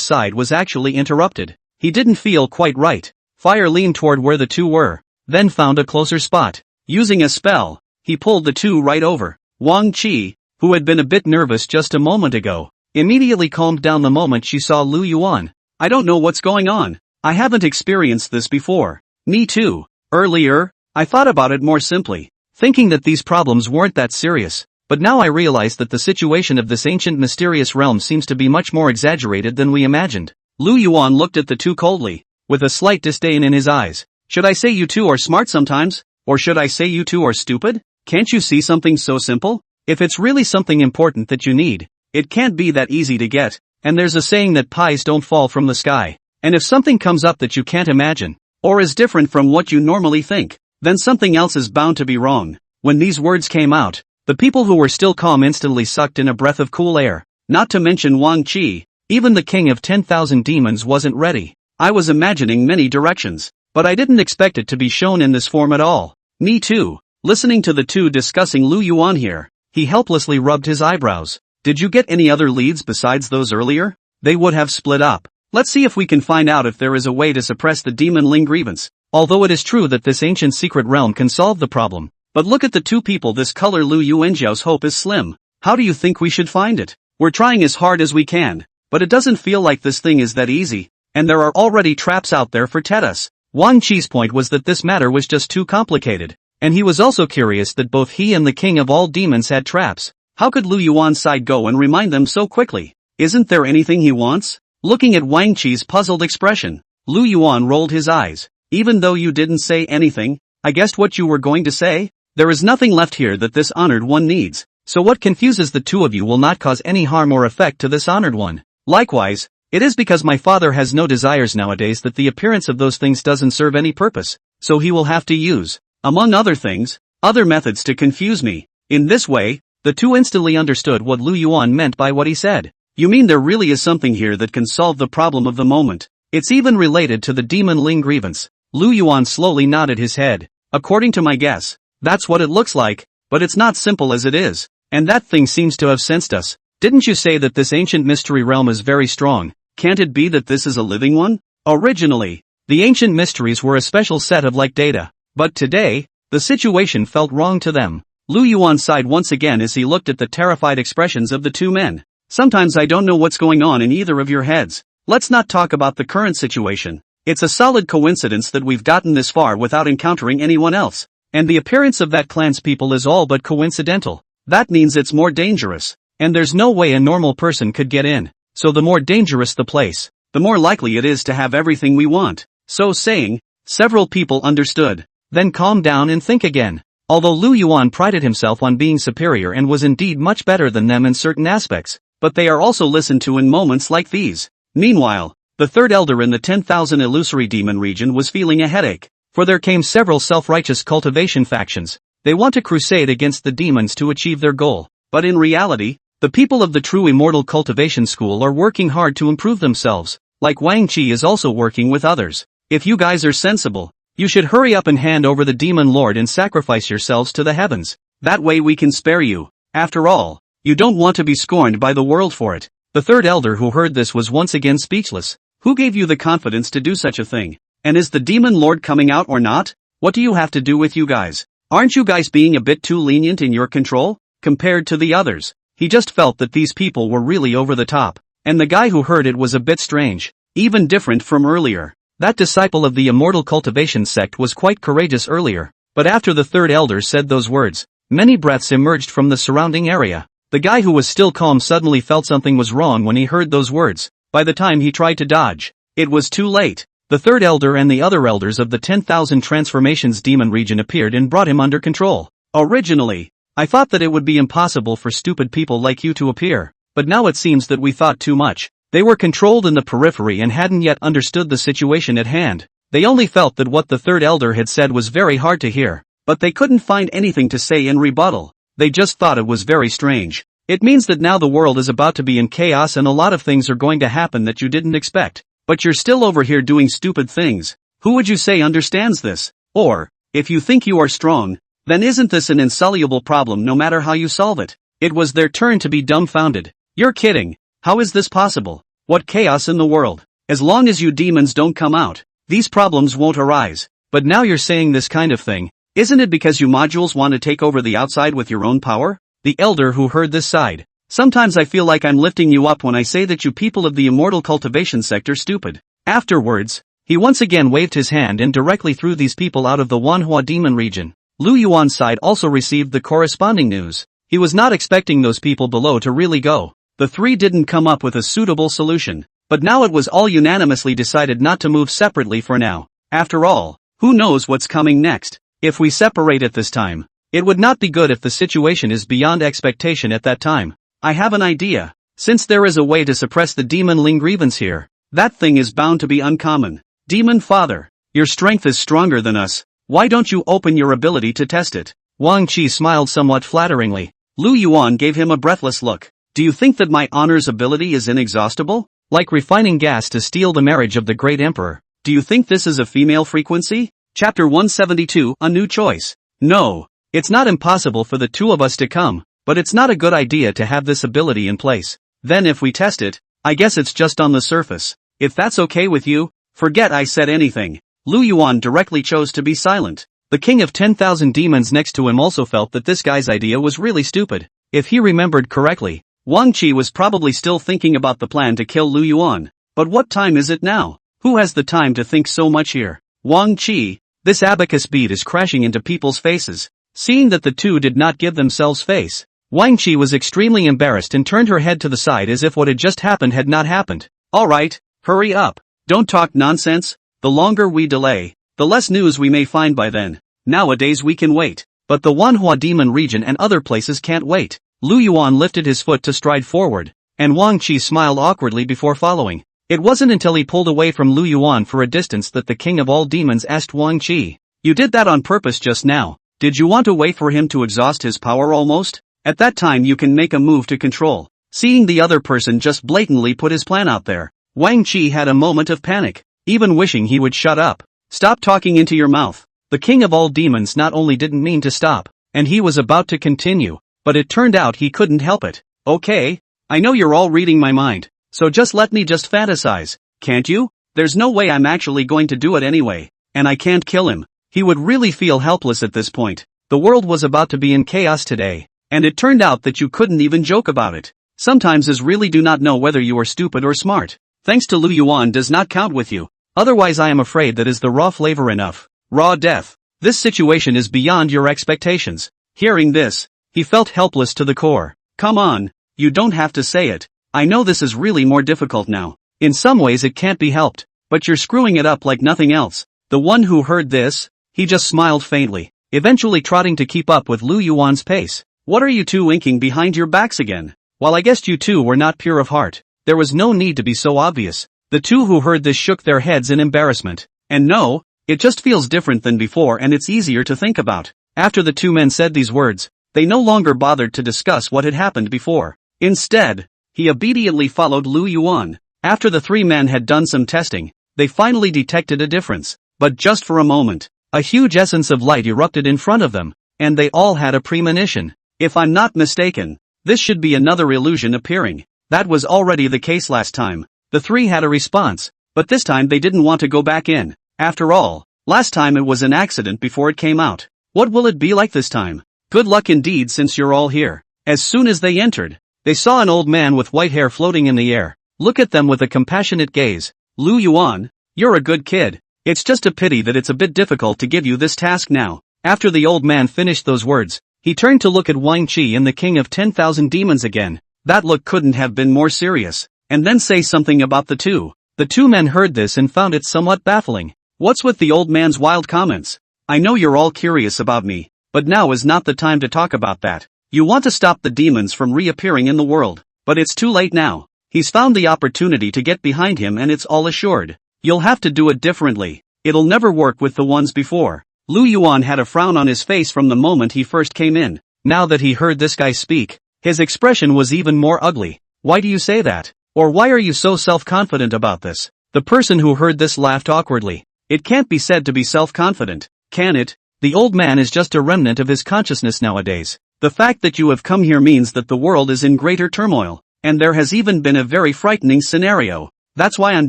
side was actually interrupted. He didn't feel quite right. Fire leaned toward where the two were, then found a closer spot. Using a spell, he pulled the two right over. Wang Qi, who had been a bit nervous just a moment ago, immediately calmed down the moment she saw Lu Yuan. I don't know what's going on. I haven't experienced this before. Me too. Earlier, I thought about it more simply, thinking that these problems weren't that serious. But now I realize that the situation of this ancient mysterious realm seems to be much more exaggerated than we imagined. Lu Yuan looked at the two coldly, with a slight disdain in his eyes. Should I say you two are smart sometimes? Or should I say you two are stupid? Can't you see something so simple? If it's really something important that you need, it can't be that easy to get, and there's a saying that pies don't fall from the sky. And if something comes up that you can't imagine, or is different from what you normally think, then something else is bound to be wrong. When these words came out, the people who were still calm instantly sucked in a breath of cool air. Not to mention Wang Qi, even the king of 10,000 demons wasn't ready. I was imagining many directions, but I didn't expect it to be shown in this form at all. Me too. Listening to the two discussing Lu Yuan here, he helplessly rubbed his eyebrows. Did you get any other leads besides those earlier? They would have split up. Let's see if we can find out if there is a way to suppress the demon Ling grievance. Although it is true that this ancient secret realm can solve the problem, but look at the two people this color. Lu Yuanjiao's hope is slim. How do you think we should find it? We're trying as hard as we can, but it doesn't feel like this thing is that easy, and there are already traps out there for Tetas. Wang Qi's point was that this matter was just too complicated, and he was also curious that both he and the king of all demons had traps. How could Lu Yuan's side go and remind them so quickly? Isn't there anything he wants? Looking at Wang Qi's puzzled expression, Lu Yuan rolled his eyes. Even though you didn't say anything, I guessed what you were going to say? There is nothing left here that this honored one needs, so what confuses the two of you will not cause any harm or effect to this honored one. Likewise, it is because my father has no desires nowadays that the appearance of those things doesn't serve any purpose, so he will have to use, among other things, other methods to confuse me. In this way, the two instantly understood what Lu Yuan meant by what he said. You mean there really is something here that can solve the problem of the moment? It's even related to the demon Ling grievance. Lu Yuan slowly nodded his head. According to my guess, that's what it looks like, but it's not simple as it is. And that thing seems to have sensed us. Didn't you say that this ancient mystery realm is very strong? Can't it be that this is a living one? Originally, the ancient mysteries were a special set of like data, but today, the situation felt wrong to them. Lu Yuan sighed once again as he looked at the terrified expressions of the two men. Sometimes I don't know what's going on in either of your heads. Let's not talk about the current situation. It's a solid coincidence that we've gotten this far without encountering anyone else. And the appearance of that clan's people is all but coincidental. That means it's more dangerous. And there's no way a normal person could get in. So the more dangerous the place, the more likely it is to have everything we want. So saying, several people understood. Then calm down and think again. Although Lu Yuan prided himself on being superior and was indeed much better than them in certain aspects, but they are also listened to in moments like these. Meanwhile, the third elder in the 10,000 illusory demon region was feeling a headache, for there came several self-righteous cultivation factions. They want to crusade against the demons to achieve their goal, but in reality, the people of the true immortal cultivation school are working hard to improve themselves, like Wang Qi is also working with others. If you guys are sensible, you should hurry up and hand over the demon lord and sacrifice yourselves to the heavens. That way we can spare you. After all, you don't want to be scorned by the world for it. The third elder who heard this was once again speechless. Who gave you the confidence to do such a thing? And is the demon lord coming out or not? What do you have to do with you guys? Aren't you guys being a bit too lenient in your control, compared to the others? He just felt that these people were really over the top, and the guy who heard it was a bit strange, even different from earlier. That disciple of the immortal cultivation sect was quite courageous earlier, but after the third elder said those words, many breaths emerged from the surrounding area. The guy who was still calm suddenly felt something was wrong when he heard those words. By the time he tried to dodge, it was too late. The third elder and the other elders of the 10,000 transformations demon region appeared and brought him under control. Originally, I thought that it would be impossible for stupid people like you to appear, but now it seems that we thought too much. They were controlled in the periphery and hadn't yet understood the situation at hand. They only felt that what the third elder had said was very hard to hear, but they couldn't find anything to say in rebuttal. They just thought it was very strange. It means that now the world is about to be in chaos and a lot of things are going to happen that you didn't expect. But you're still over here doing stupid things. Who would you say understands this? Or, if you think you are strong, then isn't this an insoluble problem no matter how you solve it? It was their turn to be dumbfounded. You're kidding. How is this possible? What chaos in the world? As long as you demons don't come out, these problems won't arise. But now you're saying this kind of thing. Isn't it because you modules want to take over the outside with your own power? The elder who heard this sighed. Sometimes I feel like I'm lifting you up when I say that you people of the immortal cultivation sector stupid. Afterwards, he once again waved his hand and directly threw these people out of the Manhwa demon region. Lu Yuan's side also received the corresponding news. He was not expecting those people below to really go. The three didn't come up with a suitable solution, but now it was all unanimously decided not to move separately for now. After all, who knows what's coming next? If we separate at this time, it would not be good if the situation is beyond expectation at that time. I have an idea. Since there is a way to suppress the demon Ling grievance here, that thing is bound to be uncommon. Demon Father, your strength is stronger than us. Why don't you open your ability to test it? Wang Qi smiled somewhat flatteringly. Lu Yuan gave him a breathless look. Do you think that my honor's ability is inexhaustible? Like refining gas to steal the marriage of the great emperor. Do you think this is a female frequency? Chapter 172, A New Choice. No, it's not impossible for the two of us to come, but it's not a good idea to have this ability in place. Then if we test it, I guess it's just on the surface. If that's okay with you, forget I said anything. Lu Yuan directly chose to be silent. The king of 10,000 demons next to him also felt that this guy's idea was really stupid. If he remembered correctly, Wang Qi was probably still thinking about the plan to kill Lu Yuan. But what time is it now? Who has the time to think so much here? Wang Qi, this abacus bead is crashing into people's faces. Seeing that the two did not give themselves face, Wang Qi was extremely embarrassed and turned her head to the side as if what had just happened had not happened. Alright, hurry up. Don't talk nonsense. The longer we delay, the less news we may find by then. Nowadays we can wait. But the Wanhua demon region and other places can't wait. Lu Yuan lifted his foot to stride forward, and Wang Qi smiled awkwardly before following. It wasn't until he pulled away from Lu Yuan for a distance that the king of all demons asked Wang Qi, "You did that on purpose just now. Did you want to wait for him to exhaust his power almost? At that time you can make a move to control." Seeing the other person just blatantly put his plan out there, Wang Qi had a moment of panic, even wishing he would shut up. "Stop talking into your mouth." The king of all demons not only didn't mean to stop, and he was about to continue, but it turned out he couldn't help it. "Okay, I know you're all reading my mind, so just let me just fantasize, can't you? There's no way I'm actually going to do it anyway, and I can't kill him." He would really feel helpless at this point. The world was about to be in chaos today, and it turned out that you couldn't even joke about it. Sometimes is really do not know whether you are stupid or smart. Thanks to Lu Yuan does not count with you, otherwise I am afraid that is the raw flavor enough. Raw death. This situation is beyond your expectations. Hearing this, he felt helpless to the core. "Come on, you don't have to say it. I know this is really more difficult now. In some ways it can't be helped, but you're screwing it up like nothing else." The one who heard this, he just smiled faintly, eventually trotting to keep up with Lu Yuan's pace. "What are you two inking behind your backs again? While I guessed you two were not pure of heart, there was no need to be so obvious." The two who heard this shook their heads in embarrassment. "And no, it just feels different than before and it's easier to think about." After the two men said these words, they no longer bothered to discuss what had happened before. Instead, he obediently followed Lu Yuan. After the three men had done some testing, they finally detected a difference. But just for a moment, a huge essence of light erupted in front of them, and they all had a premonition. If I'm not mistaken, this should be another illusion appearing. That was already the case last time. The three had a response, but this time they didn't want to go back in. After all, last time it was an accident before it came out. What will it be like this time? Good luck indeed since you're all here. As soon as they entered, they saw an old man with white hair floating in the air. Look at them with a compassionate gaze. "Lu Yuan, you're a good kid. It's just a pity that it's a bit difficult to give you this task now." After the old man finished those words, he turned to look at Wang Qi and the king of 10,000 demons again. That look couldn't have been more serious. And then say something about the two. The two men heard this and found it somewhat baffling. What's with the old man's wild comments? "I know you're all curious about me, but now is not the time to talk about that. You want to stop the demons from reappearing in the world, but it's too late now. He's found the opportunity to get behind him and it's all assured. You'll have to do it differently. It'll never work with the ones before." Lu Yuan had a frown on his face from the moment he first came in. Now that he heard this guy speak, his expression was even more ugly. "Why do you say that? Or why are you so self-confident about this?" The person who heard this laughed awkwardly. "It can't be said to be self-confident, can it? The old man is just a remnant of his consciousness nowadays. The fact that you have come here means that the world is in greater turmoil, and there has even been a very frightening scenario. That's why I'm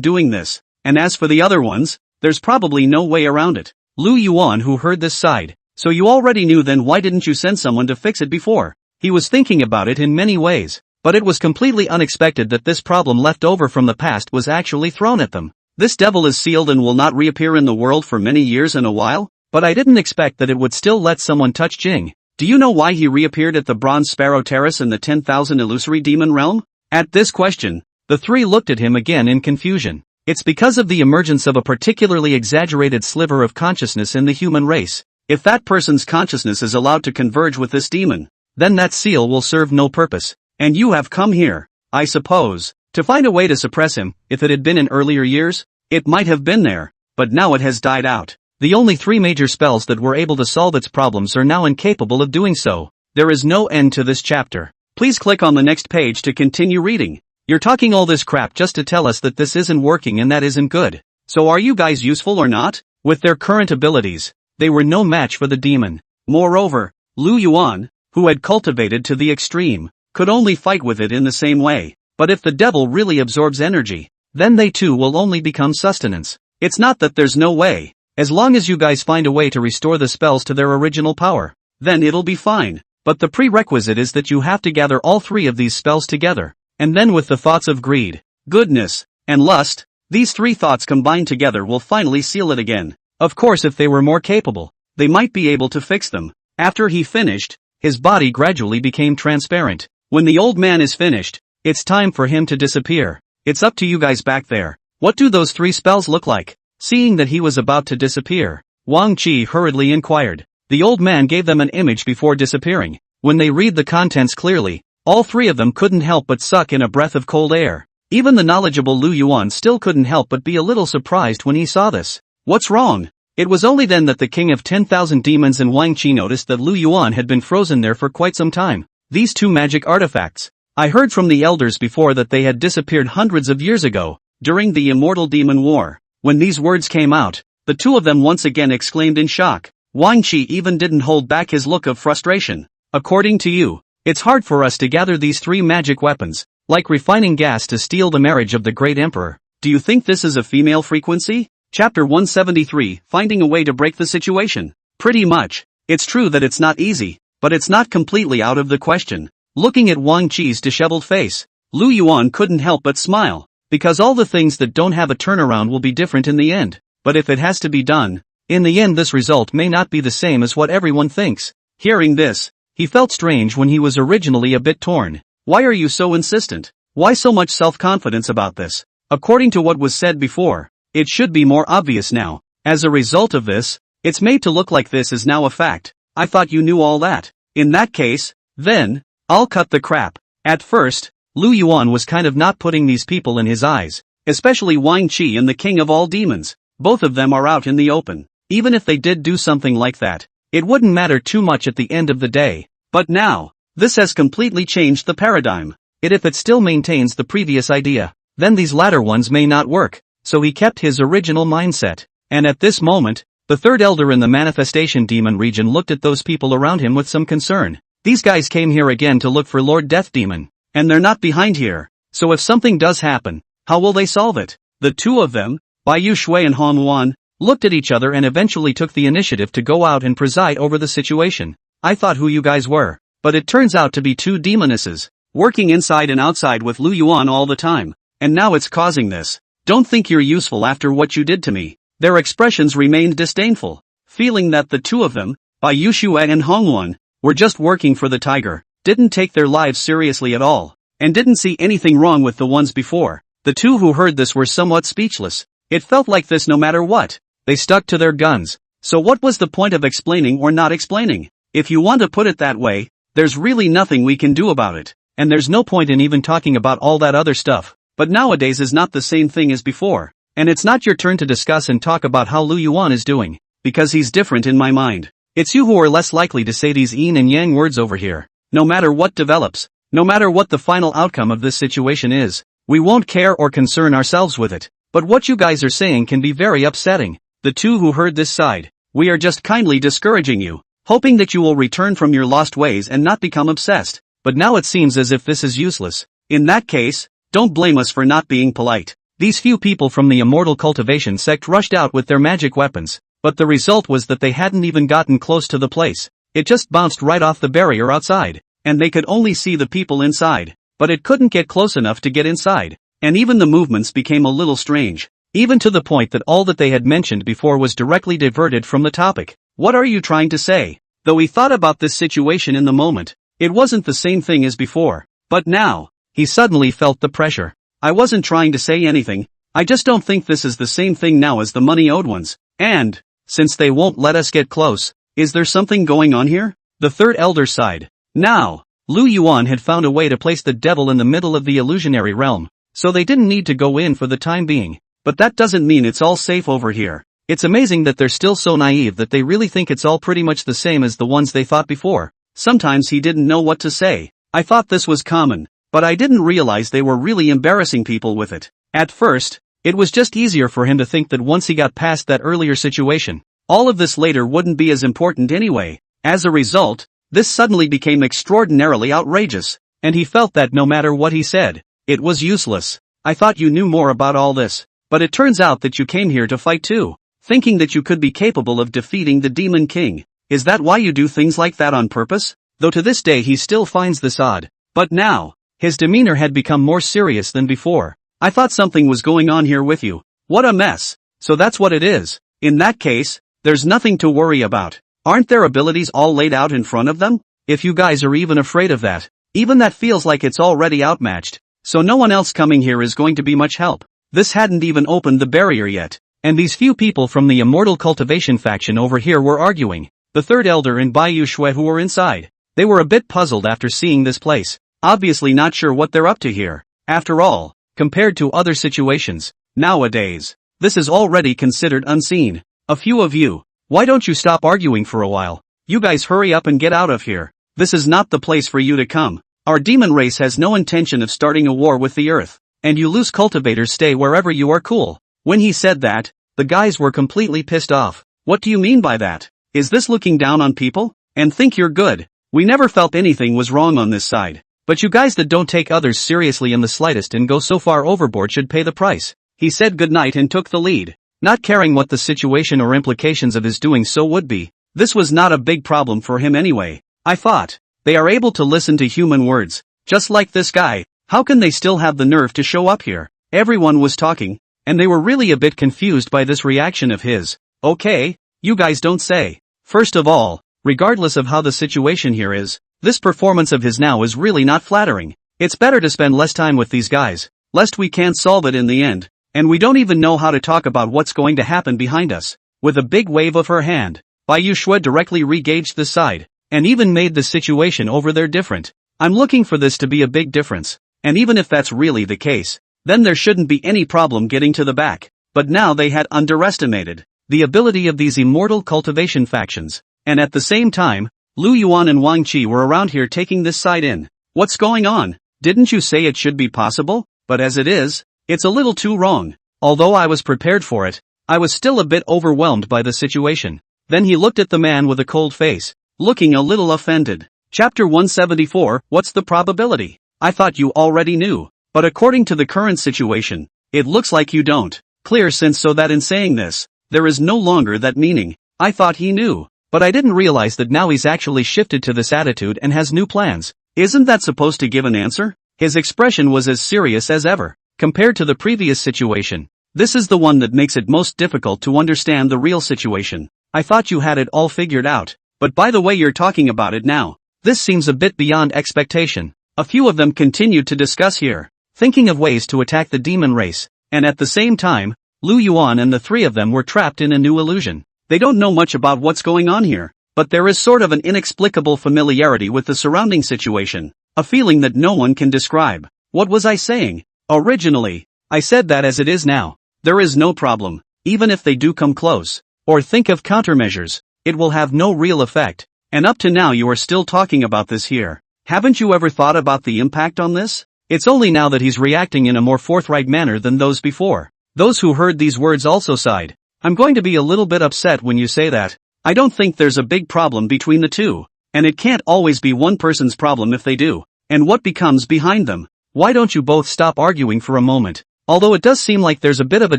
doing this. And as for the other ones, there's probably no way around it." Lu Yuan who heard this sighed. "So you already knew, then why didn't you send someone to fix it before?" He was thinking about it in many ways, but it was completely unexpected that this problem left over from the past was actually thrown at them. "This devil is sealed and will not reappear in the world for many years and a while? But I didn't expect that it would still let someone touch Jing. Do you know why he reappeared at the Bronze Sparrow Terrace in the 10,000 illusory demon realm?" At this question, the three looked at him again in confusion. "It's because of the emergence of a particularly exaggerated sliver of consciousness in the human race. If that person's consciousness is allowed to converge with this demon, then that seal will serve no purpose. And you have come here, I suppose, to find a way to suppress him. If it had been in earlier years, it might have been there, but now it has died out. The only three major spells that were able to solve its problems are now incapable of doing so. There is no end to this chapter. Please click on the next page to continue reading. You're talking all this crap just to tell us that this isn't working and that isn't good. So are you guys useful or not?" With their current abilities, they were no match for the demon. Moreover, Lu Yuan, who had cultivated to the extreme, could only fight with it in the same way. But if the devil really absorbs energy, then they too will only become sustenance. It's not that there's no way. As long as you guys find a way to restore the spells to their original power, then it'll be fine. But the prerequisite is that you have to gather all three of these spells together. And then with the thoughts of greed, goodness, and lust, these three thoughts combined together will finally seal it again. Of course, if they were more capable, they might be able to fix them. After he finished, his body gradually became transparent. When the old man is finished, it's time for him to disappear. It's up to you guys back there. What do those three spells look like? Seeing that he was about to disappear, Wang Qi hurriedly inquired. The old man gave them an image before disappearing. When they read the contents clearly, all three of them couldn't help but suck in a breath of cold air. Even the knowledgeable Lu Yuan still couldn't help but be a little surprised when he saw this. What's wrong? It was only then that the king of 10,000 demons and Wang Qi noticed that Lu Yuan had been frozen there for quite some time. These two magic artifacts. I heard from the elders before that they had disappeared hundreds of years ago, during the Immortal Demon War. When these words came out, the two of them once again exclaimed in shock. Wang Qi even didn't hold back his look of frustration. According to you, it's hard for us to gather these three magic weapons, like refining gas to steal the marriage of the great emperor. Do you think this is a female frequency? Chapter 173, Finding a Way to Break the Situation. Pretty much. It's true that it's not easy, but it's not completely out of the question. Looking at Wang Qi's disheveled face, Lu Yuan couldn't help but smile, because all the things that don't have a turnaround will be different in the end. But if it has to be done, in the end this result may not be the same as what everyone thinks. Hearing this, he felt strange when he was originally a bit torn. Why are you so insistent? Why so much self-confidence about this? According to what was said before, it should be more obvious now. As a result of this, it's made to look like this is now a fact. I thought you knew all that. In that case, then, I'll cut the crap. At first, Lu Yuan was kind of not putting these people in his eyes, especially Wang Qi and the king of all demons. Both of them are out in the open. Even if they did do something like that, it wouldn't matter too much at the end of the day. But now, this has completely changed the paradigm. If it still maintains the previous idea, then these latter ones may not work. So he kept his original mindset. And at this moment, the third elder in the manifestation demon region looked at those people around him with some concern. These guys came here again to look for Lord Death Demon. And they're not behind here. So if something does happen, how will they solve it? The two of them, Bai Yu Shui and Han Wan, looked at each other and eventually took the initiative to go out and preside over the situation. I thought who you guys were, but it turns out to be two demonesses, working inside and outside with Lu Yuan all the time, and now it's causing this. Don't think you're useful after what you did to me. Their expressions remained disdainful, feeling that the two of them, Bai Yu Shui and Hongwan, were just working for the tiger, didn't take their lives seriously at all, and didn't see anything wrong with the ones before. The two who heard this were somewhat speechless. It felt like this no matter what. They stuck to their guns. So what was the point of explaining or not explaining? If you want to put it that way, there's really nothing we can do about it. And there's no point in even talking about all that other stuff. But nowadays is not the same thing as before. And it's not your turn to discuss and talk about how Lu Yuan is doing. Because he's different in my mind. It's you who are less likely to say these yin and yang words over here. No matter what develops, no matter what the final outcome of this situation is, we won't care or concern ourselves with it. But what you guys are saying can be very upsetting. The two who heard this side, we are just kindly discouraging you, hoping that you will return from your lost ways and not become obsessed. But now it seems as if this is useless. In that case, don't blame us for not being polite. These few people from the Immortal Cultivation sect rushed out with their magic weapons, but the result was that they hadn't even gotten close to the place. It just bounced right off the barrier outside, and they could only see the people inside, but it couldn't get close enough to get inside, and even the movements became a little strange, even to the point that all that they had mentioned before was directly diverted from the topic. What are you trying to say? Though he thought about this situation in the moment, it wasn't the same thing as before, but now, he suddenly felt the pressure. I wasn't trying to say anything, I just don't think this is the same thing now as the money-owed ones, and, since they won't let us get close, is there something going on here? The third elder sighed. Now, Lu Yuan had found a way to place the devil in the middle of the illusionary realm, so they didn't need to go in for the time being. But that doesn't mean it's all safe over here. It's amazing that they're still so naive that they really think it's all pretty much the same as the ones they thought before. Sometimes he didn't know what to say. I thought this was common, but I didn't realize they were really embarrassing people with it. At first, it was just easier for him to think that once he got past that earlier situation, all of this later wouldn't be as important anyway. As a result, this suddenly became extraordinarily outrageous, and he felt that no matter what he said, it was useless. I thought you knew more about all this, but it turns out that you came here to fight too, thinking that you could be capable of defeating the Demon King. Is that why you do things like that on purpose? Though to this day he still finds this odd. But now, his demeanor had become more serious than before. I thought something was going on here with you. What a mess. So that's what it is. In that case, there's nothing to worry about. Aren't their abilities all laid out in front of them? If you guys are even afraid of that, even that feels like it's already outmatched. So no one else coming here is going to be much help. This hadn't even opened the barrier yet, and these few people from the Immortal Cultivation faction over here were arguing. the third elder and Baiyu Shui who were inside. They were a bit puzzled after seeing this place, obviously not sure what they're up to here. After all, compared to other situations, nowadays, this is already considered unseen. A few of you, why don't you stop arguing for a while? You guys hurry up and get out of here. This is not the place for you to come. Our demon race has no intention of starting a war with the earth, and you loose cultivators stay wherever you are cool. When he said that, the guys were completely pissed off. What do you mean by that? Is this looking down on people? And think you're good? We never felt anything was wrong on this side. But you guys that don't take others seriously in the slightest and go so far overboard should pay the price. He said goodnight and took the lead, not caring what the situation or implications of his doing so would be. This was not a big problem for him anyway. I thought, they are able to listen to human words, just like this guy. How can they still have the nerve to show up here? Everyone was talking, and they were really a bit confused by this reaction of his. Okay, you guys don't say. First of all, regardless of how the situation here is, this performance of his now is really not flattering. It's better to spend less time with these guys, lest we can't solve it in the end, and we don't even know how to talk about what's going to happen behind us. With a big wave of her hand, Baiyu Shui directly re-gauged the side, and even made the situation over there different. I'm looking for this to be a big difference, and even if that's really the case, then there shouldn't be any problem getting to the back. But now they had underestimated the ability of these immortal cultivation factions, and at the same time, Lu Yuan and Wang Qi were around here taking this side in. What's going on? Didn't you say it should be possible? But as it is, it's a little too wrong. Although I was prepared for it, I was still a bit overwhelmed by the situation. Then he looked at the man with a cold face, looking a little offended. Chapter 174, what's the probability? I thought you already knew. But according to the current situation, it looks like you don't. Clear sense so that in saying this, there is no longer that meaning. I thought he knew. But I didn't realize that now he's actually shifted to this attitude and has new plans. Isn't that supposed to give an answer? His expression was as serious as ever. Compared to the previous situation, this is the one that makes it most difficult to understand the real situation. I thought you had it all figured out. But by the way you're talking about it now, this seems a bit beyond expectation. A few of them continued to discuss here, thinking of ways to attack the demon race, and at the same time, Lu Yuan and the three of them were trapped in a new illusion. They don't know much about what's going on here, but there is sort of an inexplicable familiarity with the surrounding situation, a feeling that no one can describe. What was I saying? Originally, I said that as it is now, there is no problem, even if they do come close, or think of countermeasures, it will have no real effect, and up to now you are still talking about this here. Haven't you ever thought about the impact on this? It's only now that he's reacting in a more forthright manner than those before. Those who heard these words also sighed. I'm going to be a little bit upset when you say that. I don't think there's a big problem between the two, and it can't always be one person's problem if they do. And what becomes behind them? Why don't you both stop arguing for a moment? Although it does seem like there's a bit of a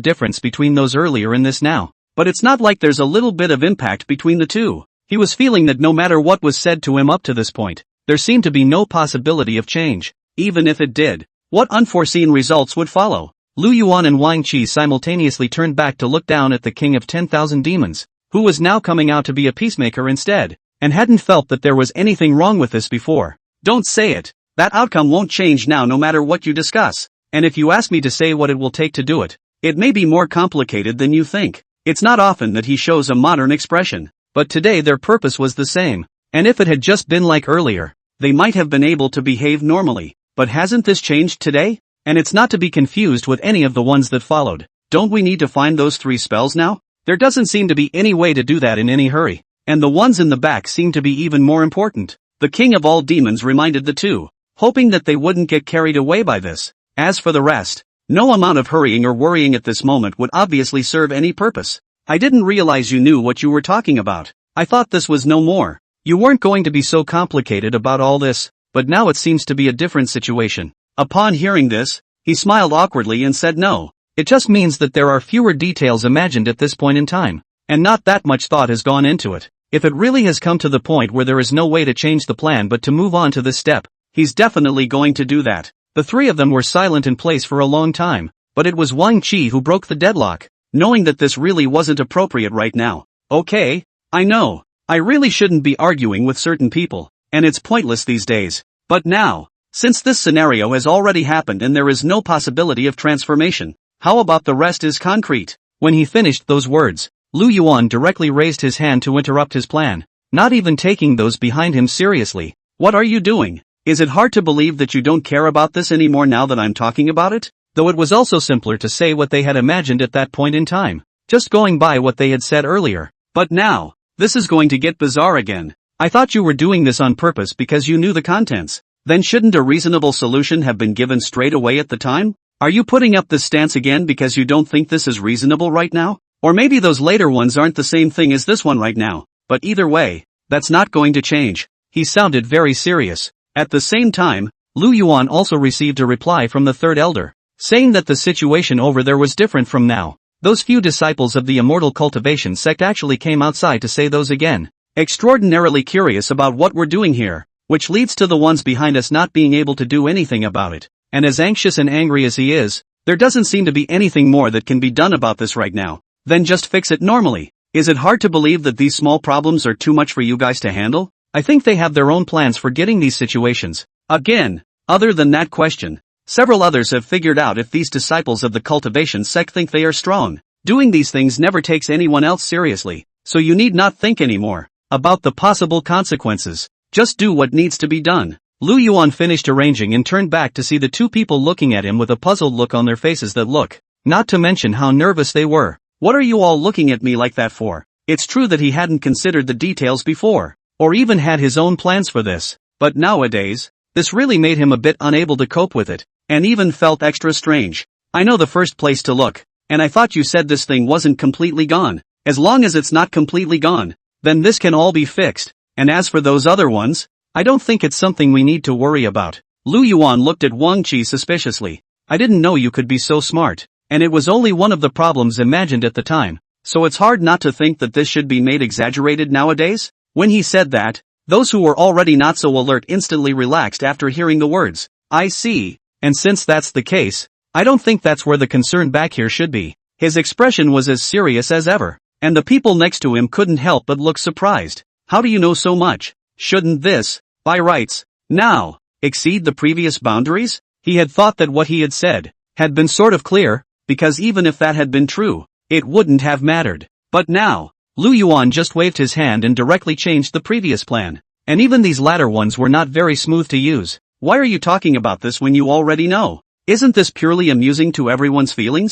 difference between those earlier and this now. But it's not like there's a little bit of impact between the two. He was feeling that no matter what was said to him up to this point, there seemed to be no possibility of change. Even if it did, what unforeseen results would follow? Lu Yuan and Wang Qi simultaneously turned back to look down at the king of 10,000 demons, who was now coming out to be a peacemaker instead, and hadn't felt that there was anything wrong with this before. Don't say it. That outcome won't change now no matter what you discuss. And if you ask me to say what it will take to do it, it may be more complicated than you think. It's not often that he shows a modern expression, but today their purpose was the same. And if it had just been like earlier, they might have been able to behave normally. But hasn't this changed today? And it's not to be confused with any of the ones that followed. Don't we need to find those 3 spells now? There doesn't seem to be any way to do that in any hurry. And the ones in the back seem to be even more important. The king of all demons reminded the two, hoping that they wouldn't get carried away by this. As for the rest, no amount of hurrying or worrying at this moment would obviously serve any purpose. I didn't realize you knew what you were talking about. I thought this was no more. You weren't going to be so complicated about all this, but now it seems to be a different situation. Upon hearing this, he smiled awkwardly and said no. It just means that there are fewer details imagined at this point in time, and not that much thought has gone into it. If it really has come to the point where there is no way to change the plan but to move on to this step, he's definitely going to do that. The 3 of them were silent in place for a long time, but it was Wang Qi who broke the deadlock, knowing that this really wasn't appropriate right now. Okay, I know, I really shouldn't be arguing with certain people, and it's pointless these days, but now, since this scenario has already happened and there is no possibility of transformation, how about the rest is concrete? When he finished those words, Lu Yuan directly raised his hand to interrupt his plan. not even taking those behind him seriously. What are you doing? Is it hard to believe that you don't care about this anymore now that I'm talking about it? Though it was also simpler to say what they had imagined at that point in time, just going by what they had said earlier. But now, this is going to get bizarre again. I thought you were doing this on purpose because you knew the contents. Then shouldn't a reasonable solution have been given straight away at the time? Are you putting up this stance again because you don't think this is reasonable right now? Or maybe those later ones aren't the same thing as this one right now. But either way, that's not going to change. He sounded very serious. At the same time, Lu Yuan also received a reply from the third elder, saying that the situation over there was different from now. Those few disciples of the immortal cultivation sect actually came outside to say those again. Extraordinarily curious about what we're doing here, which leads to the ones behind us not being able to do anything about it. And as anxious and angry as he is, there doesn't seem to be anything more that can be done about this right now. Then just fix it normally. Is it hard to believe that these small problems are too much for you guys to handle? I think they have their own plans for getting these situations. Again, other than that question, several others have figured out if these disciples of the cultivation sect think they are strong. Doing these things never takes anyone else seriously, so you need not think anymore about the possible consequences. Just do what needs to be done. Lu Yuan finished arranging and turned back to see the two people looking at him with a puzzled look on their faces that look, not to mention how nervous they were. What are you all looking at me like that for? It's true that he hadn't considered the details before, or even had his own plans for this, but nowadays, this really made him a bit unable to cope with it, and even felt extra strange. I know the first place to look, and I thought you said this thing wasn't completely gone. As long as it's not completely gone, then this can all be fixed, and as for those other ones, I don't think it's something we need to worry about. Lu Yuan looked at Wang Qi suspiciously. I didn't know you could be so smart, and it was only one of the problems imagined at the time, so it's hard not to think that this should be made exaggerated nowadays? When he said that, those who were already not so alert instantly relaxed after hearing the words, I see, and since that's the case, I don't think that's where the concern back here should be. His expression was as serious as ever, and the people next to him couldn't help but look surprised. How do you know so much? Shouldn't this, by rights, now, exceed the previous boundaries? He had thought that what he had said had been sort of clear, because even if that had been true, it wouldn't have mattered. But now, Lu Yuan just waved his hand and directly changed the previous plan. And even these latter ones were not very smooth to use. Why are you talking about this when you already know? Isn't this purely amusing to everyone's feelings?